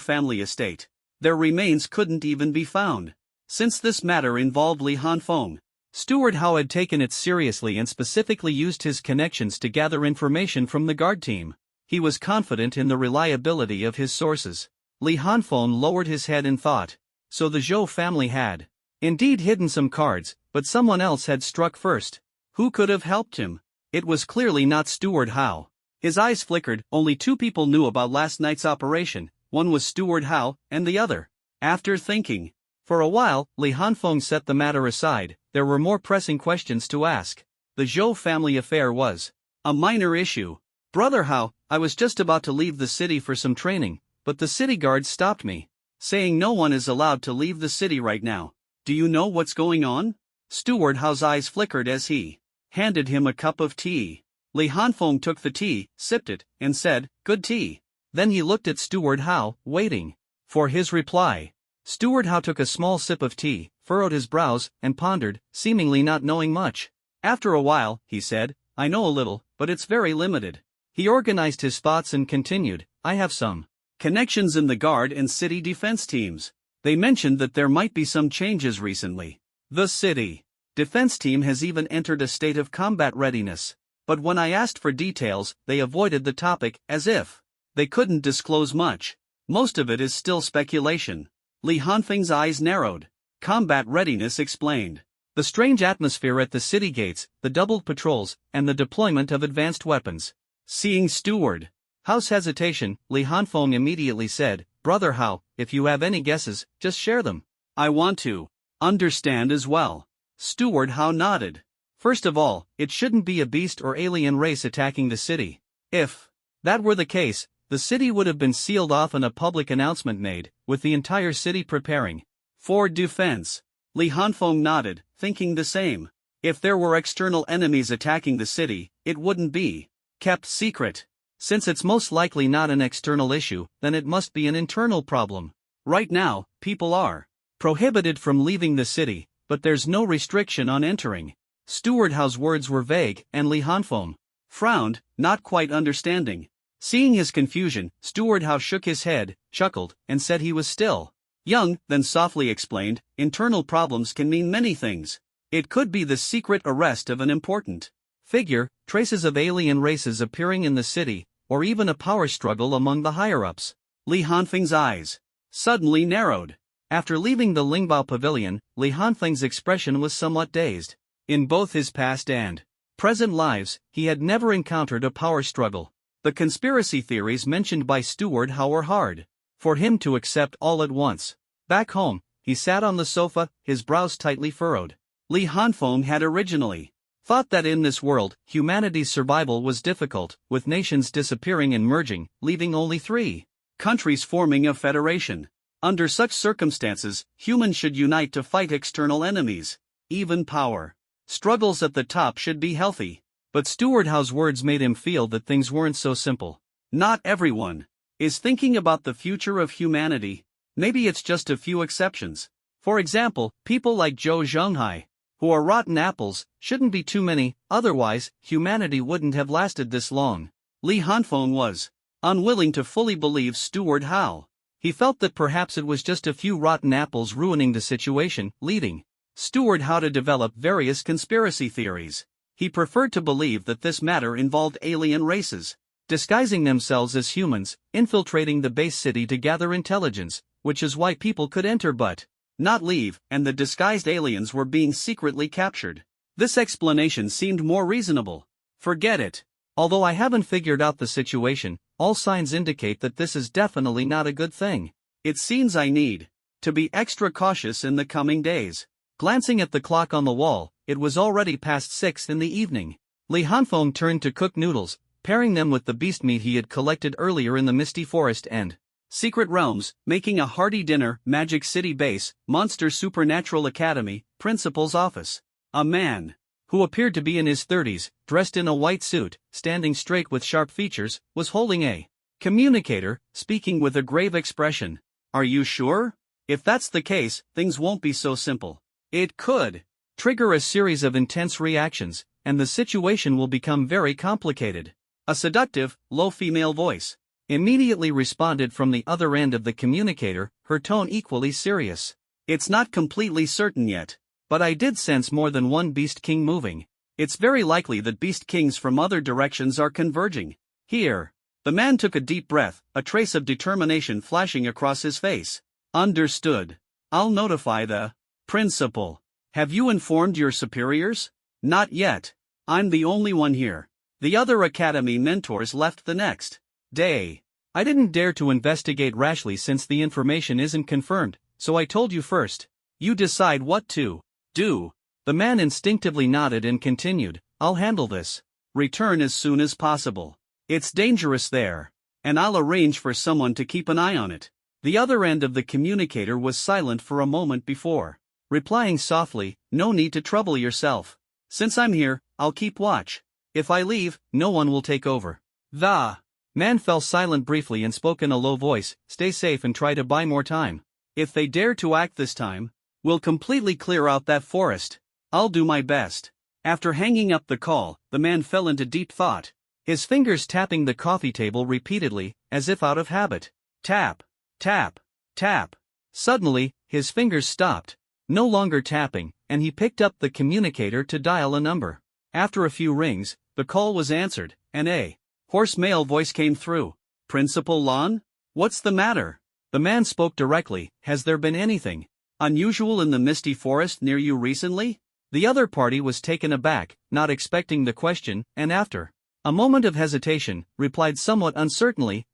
family estate. Their remains couldn't even be found." Since this matter involved Li Hanfeng, Steward Hao had taken it seriously and specifically used his connections to gather information from the guard team. He was confident in the reliability of his sources. Li Hanfeng lowered his head in thought. So the Zhou family had indeed hidden some cards, but someone else had struck first. Who could have helped him? It was clearly not Steward Hao. His eyes flickered. Only 2 people knew about last night's operation. One was Steward Hao, and the other. After thinking for a while, Li Hanfeng set the matter aside. There were more pressing questions to ask. The Zhou family affair was a minor issue. "Brother Hao, I was just about to leave the city for some training, but the city guards stopped me, saying no one is allowed to leave the city right now. Do you know what's going on?" Steward Hao's eyes flickered as he handed him a cup of tea. Li Hanfeng took the tea, sipped it, and said, "Good tea." Then he looked at Steward Hao, waiting for his reply. Steward Hao took a small sip of tea, furrowed his brows, and pondered, seemingly not knowing much. After a while, he said, "I know a little, but it's very limited." He organized his thoughts and continued, "I have some connections in the guard and city defense teams. They mentioned that there might be some changes recently. The city defense team has even entered a state of combat readiness. But when I asked for details, they avoided the topic, as if they couldn't disclose much. Most of it is still speculation." Li Hanfeng's eyes narrowed. Combat readiness explained the strange atmosphere at the city gates, the doubled patrols, and the deployment of advanced weapons. Seeing Steward Hao's hesitation, Li Hanfeng immediately said, "Brother Hao, if you have any guesses, just share them. I want to understand as well." Steward Hao nodded. "First of all, it shouldn't be a beast or alien race attacking the city. If that were the case, the city would have been sealed off and a public announcement made, with the entire city preparing for defense." Li Hanfeng nodded, thinking the same. If there were external enemies attacking the city, it wouldn't be kept secret. Since it's most likely not an external issue, then it must be an internal problem. Right now, people are prohibited from leaving the city, but there's no restriction on entering. Steward Hao's words were vague, and Li Hanfeng frowned, not quite understanding. Seeing his confusion, Steward Hao shook his head, chuckled, and said he was still young, then softly explained, "Internal problems can mean many things. It could be the secret arrest of an important figure, traces of alien races appearing in the city, or even a power struggle among the higher-ups." Li Hanfeng's eyes suddenly narrowed. After leaving the Lingbao Pavilion, Li Hanfeng's expression was somewhat dazed. In both his past and present lives, he had never encountered a power struggle. The conspiracy theories mentioned by Steward Hao were hard for him to accept all at once. Back home, he sat on the sofa, his brows tightly furrowed. Li Hanfeng had originally thought that in this world, humanity's survival was difficult, with nations disappearing and merging, leaving only 3 countries forming a federation. Under such circumstances, humans should unite to fight external enemies. Even power struggles at the top should be healthy. But Steward Hao's words made him feel that things weren't so simple. Not everyone is thinking about the future of humanity. Maybe it's just a few exceptions. For example, people like Zhou Zhenghai, who are rotten apples, shouldn't be too many, otherwise, humanity wouldn't have lasted this long. Li Hanfeng was unwilling to fully believe Steward Hao. He felt that perhaps it was just a few rotten apples ruining the situation, leading Steward Hao to develop various conspiracy theories. He preferred to believe that this matter involved alien races, disguising themselves as humans, infiltrating the base city to gather intelligence, which is why people could enter but not leave, and the disguised aliens were being secretly captured. This explanation seemed more reasonable. Forget it. Although I haven't figured out the situation, all signs indicate that this is definitely not a good thing. It seems I need to be extra cautious in the coming days. Glancing at the clock on the wall, it was already past 6 in the evening. Li Hanfeng turned to cook noodles, pairing them with the beast meat he had collected earlier in the misty forest and secret realms, making a hearty dinner. Magic City Base, Monster Supernatural Academy, Principal's office. A man who appeared to be in his 30s, dressed in a white suit, standing straight with sharp features, was holding a communicator, speaking with a grave expression. Are you sure? If that's the case, things won't be so simple. It could trigger a series of intense reactions, and the situation will become very complicated. A seductive, low female voice immediately responded from the other end of the communicator, her tone equally serious. It's not completely certain yet, but I did sense more than one Beast King moving. It's very likely that Beast Kings from other directions are converging here. The man took a deep breath, a trace of determination flashing across his face. Understood. I'll notify the principal. Have you informed your superiors? Not yet. I'm the only one here. The other academy mentors left the next day. I didn't dare to investigate rashly since the information isn't confirmed, so I told you first. You decide what to do. The man instinctively nodded and continued, I'll handle this. Return as soon as possible. It's dangerous there, and I'll arrange for someone to keep an eye on it. The other end of the communicator was silent for a moment before replying softly, no need to trouble yourself. Since I'm here, I'll keep watch. If I leave, no one will take over. The man fell silent briefly and spoke in a low voice, stay safe and try to buy more time. If they dare to act this time, we'll completely clear out that forest. I'll do my best. After hanging up the call, the man fell into deep thought, his fingers tapping the coffee table repeatedly, as if out of habit. Tap, tap, tap. Suddenly, his fingers stopped, no longer tapping, and he picked up the communicator to dial a number. After a few rings, the call was answered, and a hoarse male voice came through. Principal Lon? What's the matter? The man spoke directly, has there been anything unusual in the misty forest near you recently? The other party was taken aback, not expecting the question, and after a moment of hesitation, replied somewhat uncertainly,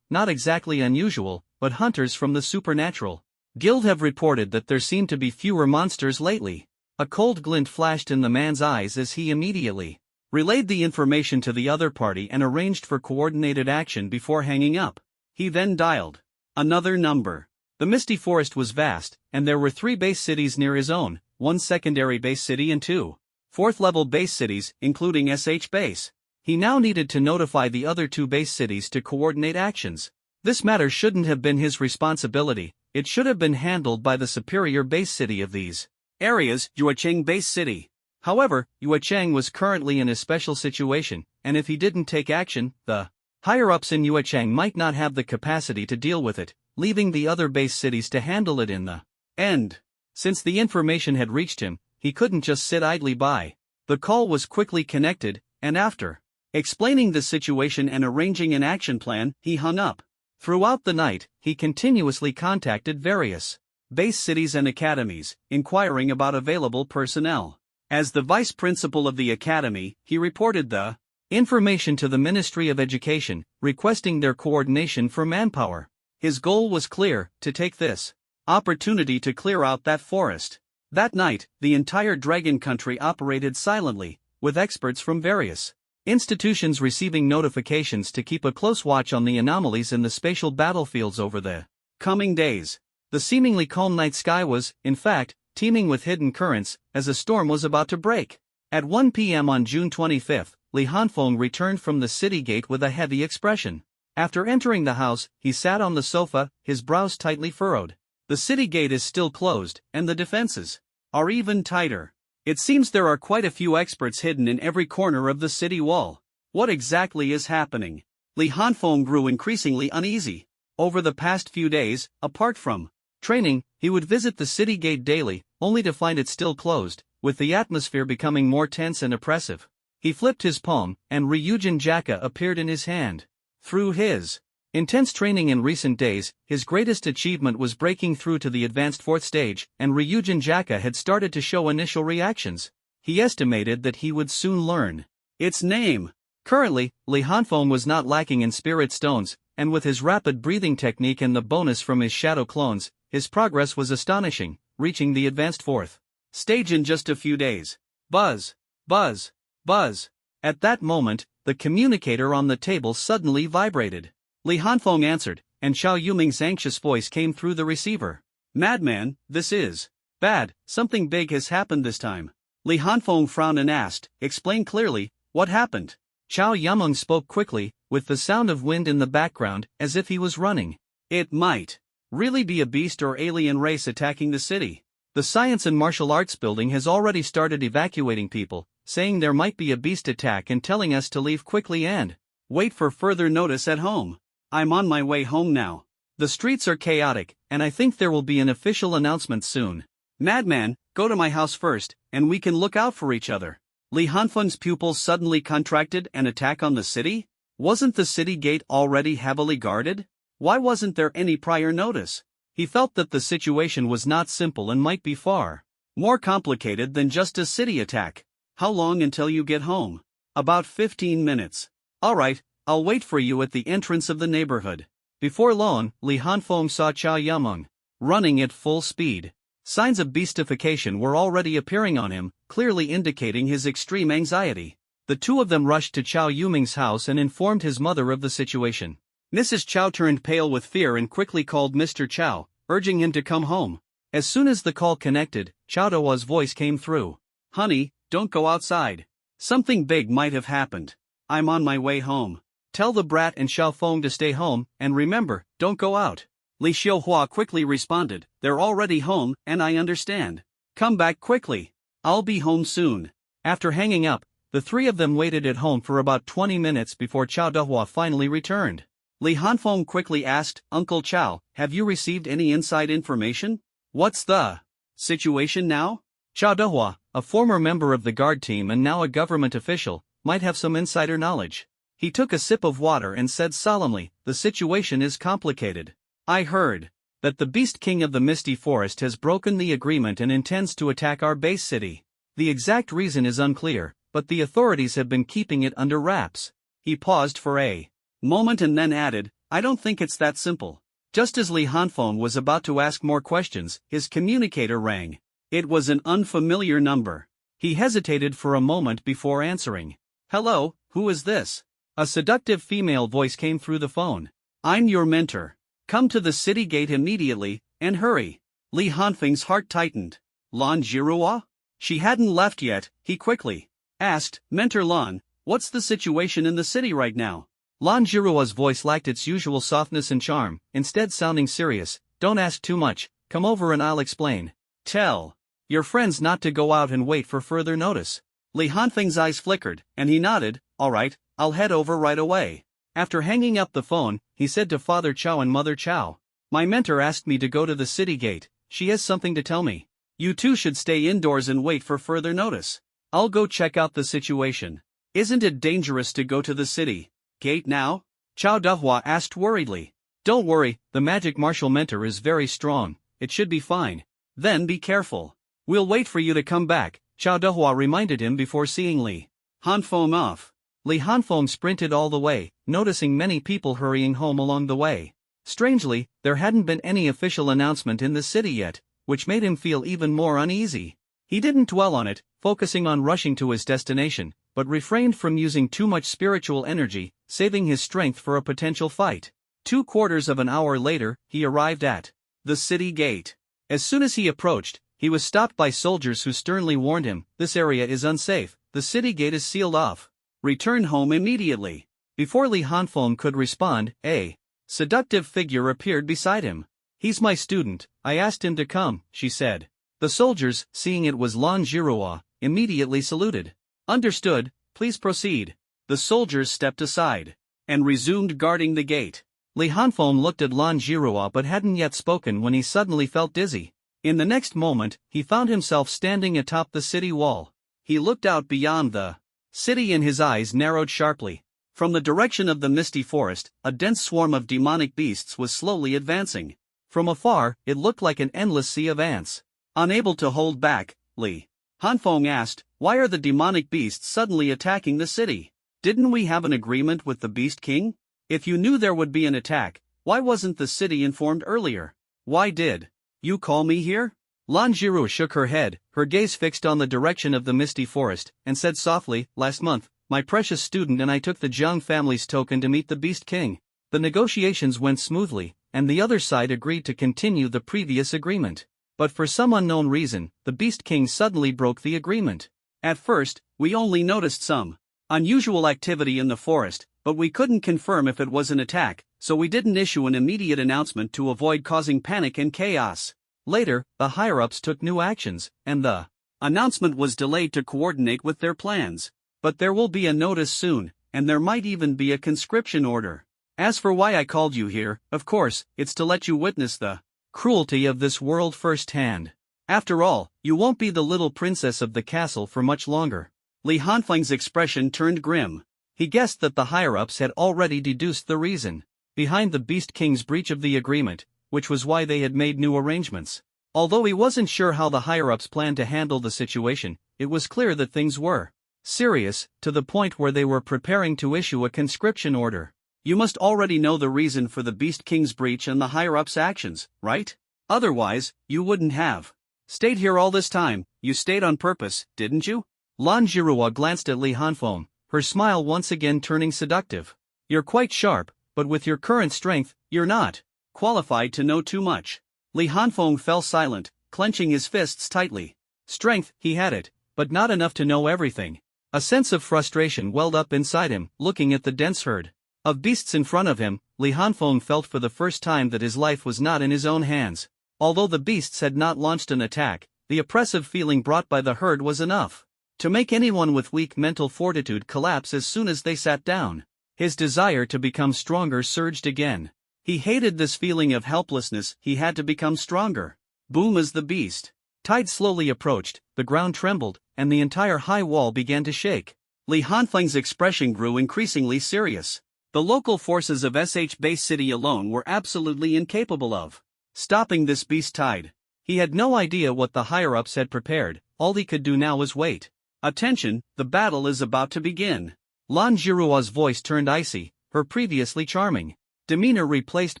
not exactly unusual, but hunters from the supernatural guild have reported that there seem to be fewer monsters lately. A cold glint flashed in the man's eyes as he immediately relayed the information to the other party and arranged for coordinated action before hanging up. He then dialed another number. The misty forest was vast, and there were 3 base cities near his own, 1 secondary base city and 2 fourth-level base cities, including SH base. He now needed to notify the other 2 base cities to coordinate actions. This matter shouldn't have been his responsibility, it should have been handled by the superior base city of these areas, Yuecheng Base City. However, Yuecheng was currently in a special situation, and if he didn't take action, the higher-ups in Yuecheng might not have the capacity to deal with it, leaving the other base cities to handle it in the end. Since the information had reached him, he couldn't just sit idly by. The call was quickly connected, and after explaining the situation and arranging an action plan, he hung up. Throughout the night, he continuously contacted various base cities and academies, inquiring about available personnel. As the vice principal of the academy, he reported the information to the Ministry of Education, requesting their coordination for manpower. His goal was clear, to take this opportunity to clear out that forest. That night, the entire Dragon Country operated silently, with experts from various institutions receiving notifications to keep a close watch on the anomalies in the spatial battlefields over the coming days. The seemingly calm night sky was, in fact, teeming with hidden currents, as a storm was about to break. At 1 p.m. on June 25, Li Hanfeng returned from the city gate with a heavy expression. After entering the house, he sat on the sofa, his brows tightly furrowed. The city gate is still closed, and the defenses are even tighter. It seems there are quite a few experts hidden in every corner of the city wall. What exactly is happening? Li Hanfeng grew increasingly uneasy. Over the past few days, apart from training, he would visit the city gate daily, only to find it still closed, with the atmosphere becoming more tense and oppressive. He flipped his palm, and Ryujin Jaka appeared in his hand. Through his intense training in recent days, his greatest achievement was breaking through to the advanced 4th stage, and Ryujin Jaka had started to show initial reactions. He estimated that he would soon learn its name. Currently, Li Hanfeng was not lacking in spirit stones, and with his rapid breathing technique and the bonus from his shadow clones, his progress was astonishing, reaching the advanced 4th stage in just a few days. Buzz, buzz, buzz. At that moment, the communicator on the table suddenly vibrated. Li Hanfeng answered, and Xiao Yuming's anxious voice came through the receiver. Madman, this is bad, something big has happened this time. Li Hanfeng frowned and asked, explain clearly, what happened? Xiao Yuming spoke quickly, with the sound of wind in the background, as if he was running. It might really be a beast or alien race attacking the city. The Science and Martial Arts building has already started evacuating people, saying there might be a beast attack and telling us to leave quickly and wait for further notice at home. I'm on my way home now. The streets are chaotic, and I think there will be an official announcement soon. Madman, go to my house first, and we can look out for each other. Li Hanfeng's pupils suddenly contracted an attack on the city? Wasn't the city gate already heavily guarded? Why wasn't there any prior notice? He felt that the situation was not simple and might be far more complicated than just a city attack. How long until you get home? About 15 minutes. Alright, I'll wait for you at the entrance of the neighborhood. Before long, Li Hanfeng saw Xiao Yuming running at full speed. Signs of beastification were already appearing on him, clearly indicating his extreme anxiety. The two of them rushed to Xiao Yuming's house and informed his mother of the situation. Mrs. Chow turned pale with fear and quickly called Mr. Chow, urging him to come home. As soon as the call connected, Chow Dahua's voice came through. Honey, don't go outside. Something big might have happened. I'm on my way home. Tell the brat and Xiao Feng to stay home, and remember, don't go out. Li Xiuhua quickly responded, they're already home, and I understand. Come back quickly. I'll be home soon. After hanging up, the three of them waited at home for about 20 minutes before Chow Dahua finally returned. Li Hanfeng quickly asked, Uncle Chow, have you received any inside information? What's the situation now? Chow Dahua, a former member of the guard team and now a government official, might have some insider knowledge. He took a sip of water and said solemnly, the situation is complicated. I heard that the Beast King of the Misty Forest has broken the agreement and intends to attack our base city. The exact reason is unclear, but the authorities have been keeping it under wraps. He paused for a moment and then added, I don't think it's that simple. Just as Li Hanfeng was about to ask more questions, his communicator rang. It was an unfamiliar number. He hesitated for a moment before answering. Hello, who is this? A seductive female voice came through the phone. I'm your mentor. Come to the city gate immediately, and hurry. Li Hanfeng's heart tightened. Lan Jirua? She hadn't left yet, he quickly asked, Mentor Lan, what's the situation in the city right now? Lan Jirua's voice lacked its usual softness and charm, instead sounding serious. Don't ask too much, come over and I'll explain. Tell your friends not to go out and wait for further notice. Li Hanfeng's eyes flickered, and he nodded, alright, I'll head over right away. After hanging up the phone, he said to Father Chow and Mother Chow, my mentor asked me to go to the city gate, she has something to tell me. You two should stay indoors and wait for further notice. I'll go check out the situation. Isn't it dangerous to go to the city gate now? Chow Dahua asked worriedly. Don't worry, the magic martial mentor is very strong, it should be fine. Then be careful. We'll wait for you to come back, Chow Dahua reminded him before seeing Li Hanfeng off. Li Hanfeng sprinted all the way, noticing many people hurrying home along the way. Strangely, there hadn't been any official announcement in the city yet, which made him feel even more uneasy. He didn't dwell on it, focusing on rushing to his destination, but refrained from using too much spiritual energy, saving his strength for a potential fight. 2/4 of an hour later, he arrived at the city gate. As soon as he approached, he was stopped by soldiers who sternly warned him, this area is unsafe, the city gate is sealed off. Return home immediately. Before Li Hanfeng could respond, a seductive figure appeared beside him. He's my student, I asked him to come, she said. The soldiers, seeing it was Lan Jirua, immediately saluted. Understood, please proceed. The soldiers stepped aside and resumed guarding the gate. Li Hanfeng looked at Lan Jirua but hadn't yet spoken when he suddenly felt dizzy. In the next moment, he found himself standing atop the city wall. He looked out beyond the city and his eyes narrowed sharply. From the direction of the misty forest, a dense swarm of demonic beasts was slowly advancing. From afar, it looked like an endless sea of ants. Unable to hold back, Li Hanfeng asked, "Why are the demonic beasts suddenly attacking the city? Didn't we have an agreement with the Beast King? If you knew there would be an attack, why wasn't the city informed earlier? Why did you call me here?" Lan Jiru shook her head, her gaze fixed on the direction of the misty forest, and said softly, "Last month, my precious student and I took the Jiang family's token to meet the Beast King. The negotiations went smoothly, and the other side agreed to continue the previous agreement. But for some unknown reason, the Beast King suddenly broke the agreement. At first, we only noticed some unusual activity in the forest, but we couldn't confirm if it was an attack, so we didn't issue an immediate announcement to avoid causing panic and chaos. Later, the higher-ups took new actions, and the announcement was delayed to coordinate with their plans. But there will be a notice soon, and there might even be a conscription order. As for why I called you here, of course, it's to let you witness the cruelty of this world firsthand. After all, you won't be the little princess of the castle for much longer." Li Hanfeng's expression turned grim. He guessed that the higher-ups had already deduced the reason behind the Beast King's breach of the agreement, which was why they had made new arrangements. Although he wasn't sure how the higher-ups planned to handle the situation, it was clear that things were serious, to the point where they were preparing to issue a conscription order. "You must already know the reason for the Beast King's breach and the higher-ups' actions, right? Otherwise, you wouldn't have stayed here all this time. You stayed on purpose, didn't you?" Lan Jirua glanced at Li Hanfeng, her smile once again turning seductive. "You're quite sharp, but with your current strength, you're not qualified to know too much." Li Hanfeng fell silent, clenching his fists tightly. Strength, he had it, but not enough to know everything. A sense of frustration welled up inside him, looking at the dense herd of beasts in front of him. Li Hanfeng felt for the first time that his life was not in his own hands. Although the beasts had not launched an attack, the oppressive feeling brought by the herd was enough to make anyone with weak mental fortitude collapse as soon as they sat down. His desire to become stronger surged again. He hated this feeling of helplessness. He had to become stronger. Boom as the beast tide slowly approached, the ground trembled, and the entire high wall began to shake. Li Hanfeng's expression grew increasingly serious. The local forces of SH Base City alone were absolutely incapable of stopping this beast tide. He had no idea what the higher-ups had prepared. All he could do now was wait. "Attention, the battle is about to begin." Lan Jirua's voice turned icy, her previously charming demeanor replaced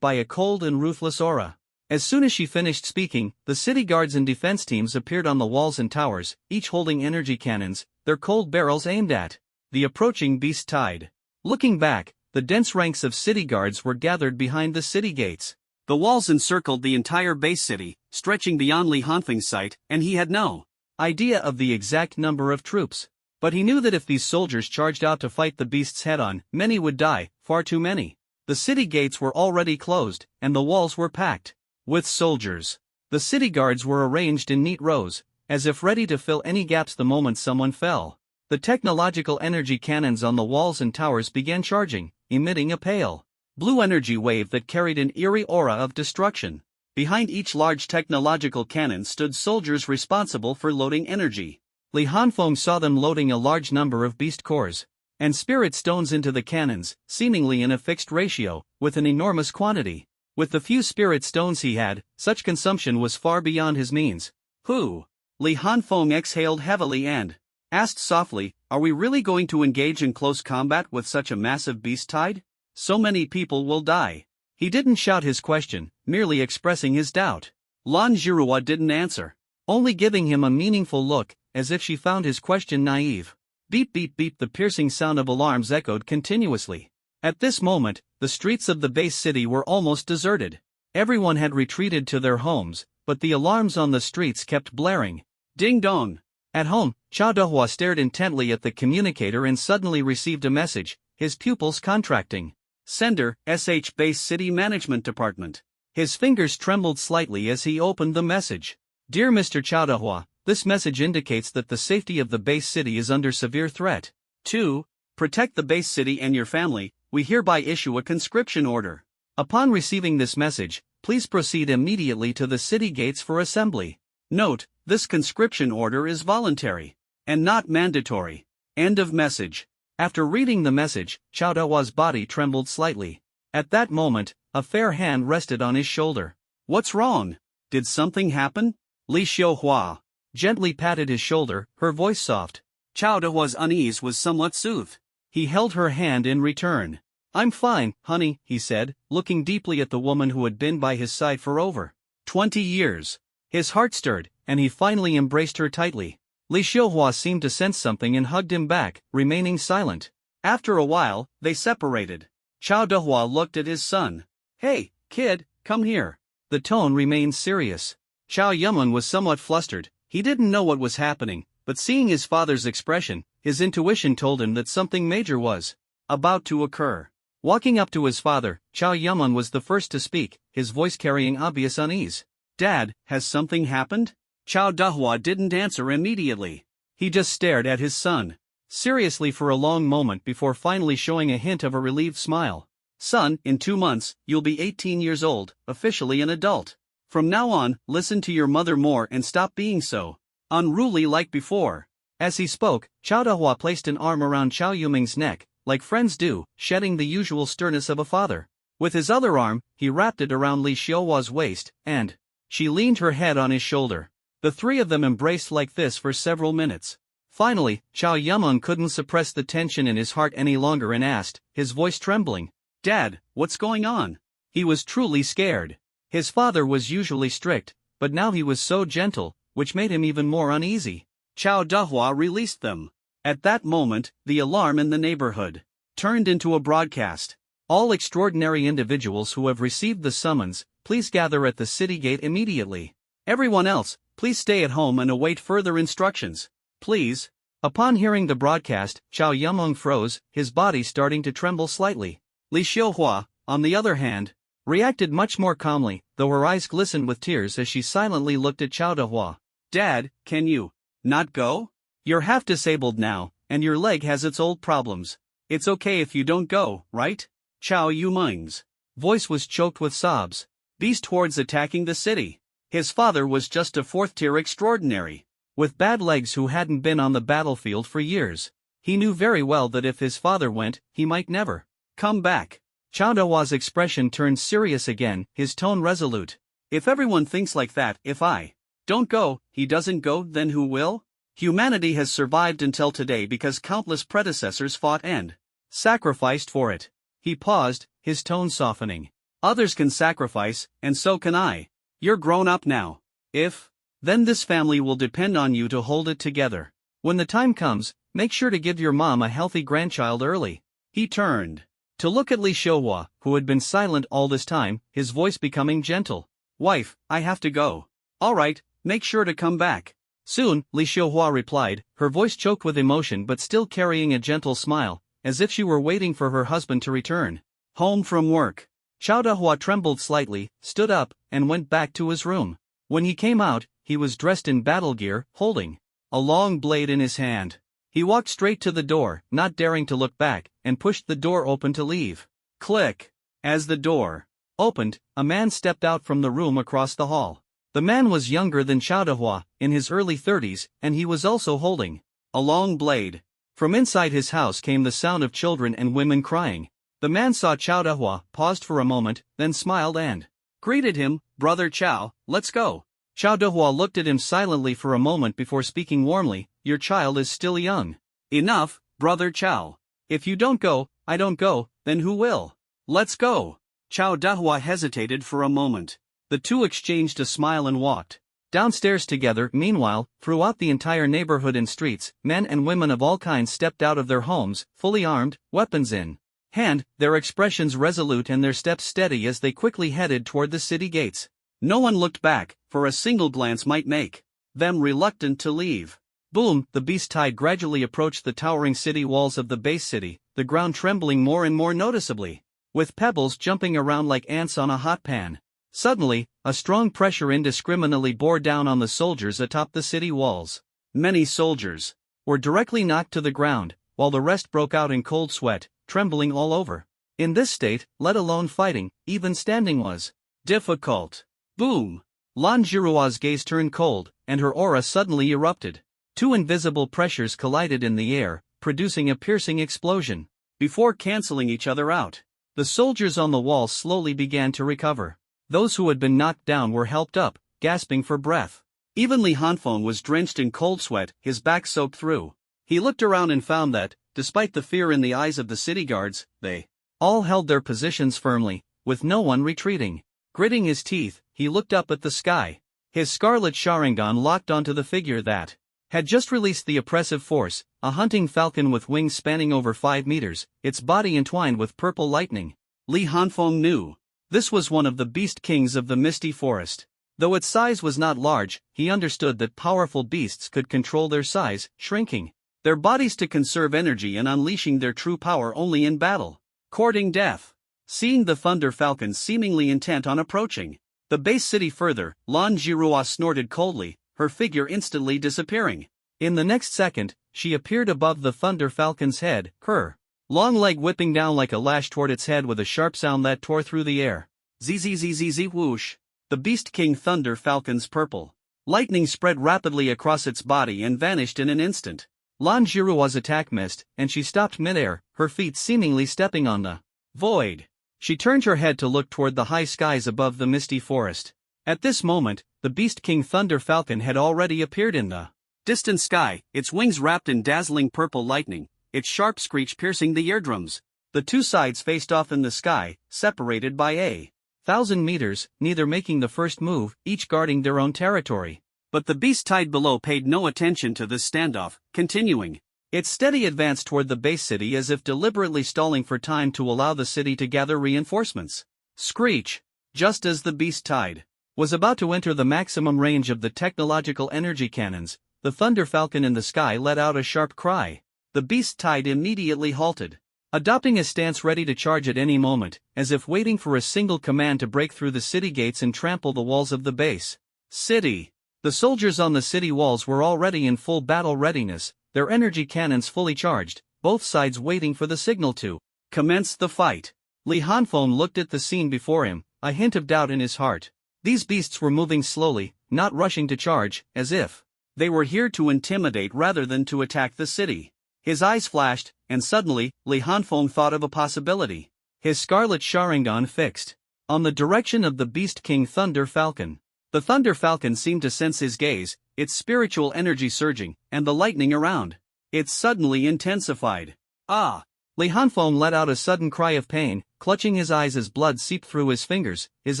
by a cold and ruthless aura. As soon as she finished speaking, the city guards and defense teams appeared on the walls and towers, each holding energy cannons, their cold barrels aimed at the approaching beast tide. Looking back, the dense ranks of city guards were gathered behind the city gates. The walls encircled the entire base city, stretching beyond Li Hanfeng's sight, and he had no idea of the exact number of troops. But he knew that if these soldiers charged out to fight the beasts head-on, many would die, far too many. The city gates were already closed, and the walls were packed with soldiers. The city guards were arranged in neat rows, as if ready to fill any gaps the moment someone fell. The technological energy cannons on the walls and towers began charging, emitting a pale blue energy wave that carried an eerie aura of destruction. Behind each large technological cannon stood soldiers responsible for loading energy. Li Hanfeng saw them loading a large number of beast cores and spirit stones into the cannons, seemingly in a fixed ratio, with an enormous quantity. With the few spirit stones he had, such consumption was far beyond his means. "Who?" Li Hanfeng exhaled heavily and asked softly, "Are we really going to engage in close combat with such a massive beast tide? So many people will die." He didn't shout his question, merely expressing his doubt. Lan Jirua didn't answer, only giving him a meaningful look, as if she found his question naive. Beep beep beep, the piercing sound of alarms echoed continuously. At this moment, the streets of the base city were almost deserted. Everyone had retreated to their homes, but the alarms on the streets kept blaring. Ding dong. At home, Chao Dehua stared intently at the communicator and suddenly received a message, his pupils contracting. Sender, SH Base City Management Department. His fingers trembled slightly as he opened the message. Dear Mr. Chao Dehua, this message indicates that the safety of the base city is under severe threat. 2. Protect the base city and your family, we hereby issue a conscription order. Upon receiving this message, please proceed immediately to the city gates for assembly. Note, this conscription order is voluntary and not mandatory. End of message. After reading the message, Chao Dehua's body trembled slightly. At that moment, a fair hand rested on his shoulder. What's wrong? Did something happen? Li Xiuhua gently patted his shoulder, her voice soft. Chao Dehua's unease was somewhat soothed. He held her hand in return. I'm fine, honey, he said, looking deeply at the woman who had been by his side for over 20 years. His heart stirred, and he finally embraced her tightly. Li Xiuhua seemed to sense something and hugged him back, remaining silent. After a while, they separated. Chao Dehua looked at his son. Hey, kid, come here. The tone remained serious. Chao Yunwen was somewhat flustered. He didn't know what was happening, but seeing his father's expression, his intuition told him that something major was about to occur. Walking up to his father, Chao Yunwen was the first to speak, his voice carrying obvious unease. Dad, has something happened? Chao Dehua didn't answer immediately. He just stared at his son seriously for a long moment before finally showing a hint of a relieved smile. Son, in 2 months, you'll be 18 years old, officially an adult. From now on, listen to your mother more and stop being so unruly like before. As he spoke, Chao Dehua placed an arm around Chao Yuming's neck, like friends do, shedding the usual sternness of a father. With his other arm, he wrapped it around Li Xiuhua's waist, and she leaned her head on his shoulder. The three of them embraced like this for several minutes. Finally, Chao Yunwen couldn't suppress the tension in his heart any longer and asked, his voice trembling, Dad, what's going on? He was truly scared. His father was usually strict, but now he was so gentle, which made him even more uneasy. Chao Dehua released them. At that moment, the alarm in the neighborhood turned into a broadcast. All extraordinary individuals who have received the summons, please gather at the city gate immediately. Everyone else, please stay at home and await further instructions. Please. Upon hearing the broadcast, Chao Yunwen froze, his body starting to tremble slightly. Li Xiuhua, on the other hand, reacted much more calmly, though her eyes glistened with tears as she silently looked at Chao Dehua. Dad, can you not go? You're half disabled now, and your leg has its old problems. It's okay if you don't go, right? Chao Yuming's voice was choked with sobs. Beast hordes attacking the city. His father was just a fourth-tier extraordinary, with bad legs who hadn't been on the battlefield for years. He knew very well that if his father went, he might never come back. Chao Dehua's expression turned serious again, his tone resolute. If everyone thinks like that, if I don't go, he doesn't go, then who will? Humanity has survived until today because countless predecessors fought and sacrificed for it. He paused, his tone softening. Others can sacrifice, and so can I. You're grown up now. Then this family will depend on you to hold it together. When the time comes, make sure to give your mom a healthy grandchild early. He turned to look at Li Xiuhua, who had been silent all this time, his voice becoming gentle. Wife, I have to go. All right, make sure to come back soon, Li Xiuhua replied, her voice choked with emotion but still carrying a gentle smile, as if she were waiting for her husband to return home from work. Chao Dehua trembled slightly, stood up, and went back to his room. When he came out, he was dressed in battle gear, holding a long blade in his hand. He walked straight to the door, not daring to look back, and pushed the door open to leave. Click! As the door opened, a man stepped out from the room across the hall. The man was younger than Chao Dehua, in his early 30s, and he was also holding a long blade. From inside his house came the sound of children and women crying. The man saw Chao Dehua, paused for a moment, then smiled and greeted him, Brother Chao, let's go. Chao Dehua looked at him silently for a moment before speaking warmly, your child is still young. Enough, Brother Chao. If you don't go, I don't go, then who will? Let's go. Chao Dehua hesitated for a moment. The two exchanged a smile and walked downstairs together. Meanwhile, throughout the entire neighborhood and streets, men and women of all kinds stepped out of their homes, fully armed, weapons in hand, their expressions resolute and their steps steady as they quickly headed toward the city gates. No one looked back, for a single glance might make them reluctant to leave. Boom! The beast tide gradually approached the towering city walls of the base city, the ground trembling more and more noticeably, with pebbles jumping around like ants on a hot pan. Suddenly, a strong pressure indiscriminately bore down on the soldiers atop the city walls. Many soldiers were directly knocked to the ground, while the rest broke out in cold sweat, trembling all over. In this state, let alone fighting, even standing was difficult. Boom! Lan Jiruo's gaze turned cold, and her aura suddenly erupted. Two invisible pressures collided in the air, producing a piercing explosion. Before canceling each other out, the soldiers on the wall slowly began to recover. Those who had been knocked down were helped up, gasping for breath. Even Li Hanfeng was drenched in cold sweat, his back soaked through. He looked around and found that, despite the fear in the eyes of the city guards, they all held their positions firmly, with no one retreating. Gritting his teeth, he looked up at the sky. His scarlet Sharingan locked onto the figure that had just released the oppressive force, a hunting falcon with wings spanning over 5 meters, its body entwined with purple lightning. Li Hanfeng knew this was one of the beast kings of the misty forest. Though its size was not large, he understood that powerful beasts could control their size, shrinking their bodies to conserve energy and unleashing their true power only in battle. Courting death. Seeing the Thunder Falcon seemingly intent on approaching the base city further, Lan Jiruo snorted coldly, her figure instantly disappearing. In the next second, she appeared above the Thunder Falcon's head, her long leg whipping down like a lash toward its head with a sharp sound that tore through the air. Zzz whoosh. The Beast King Thunder Falcon's purple lightning spread rapidly across its body and vanished in an instant. Lan Jiruo's attack missed, and she stopped midair, her feet seemingly stepping on the void. She turned her head to look toward the high skies above the misty forest. At this moment, the Beast King Thunder Falcon had already appeared in the distant sky, its wings wrapped in dazzling purple lightning, its sharp screech piercing the eardrums. The two sides faced off in the sky, separated by 1,000 meters, neither making the first move, each guarding their own territory. But the beast tied below paid no attention to this standoff, continuing its steady advance toward the base city as if deliberately stalling for time to allow the city to gather reinforcements. Screech! Just as the beast tide was about to enter the maximum range of the technological energy cannons, the Thunder Falcon in the sky let out a sharp cry. The beast tide immediately halted, adopting a stance ready to charge at any moment, as if waiting for a single command to break through the city gates and trample the walls of the base city. The soldiers on the city walls were already in full battle readiness, their energy cannons fully charged, both sides waiting for the signal to commence the fight. Li Hanfeng looked at the scene before him, a hint of doubt in his heart. These beasts were moving slowly, not rushing to charge, as if they were here to intimidate rather than to attack the city. His eyes flashed, and suddenly, Li Hanfeng thought of a possibility. His scarlet Sharingan fixed on the direction of the Beast King Thunder Falcon. The Thunder Falcon seemed to sense his gaze, its spiritual energy surging, and the lightning around it suddenly intensified. Ah! Li Hanfeng let out a sudden cry of pain, clutching his eyes as blood seeped through his fingers, his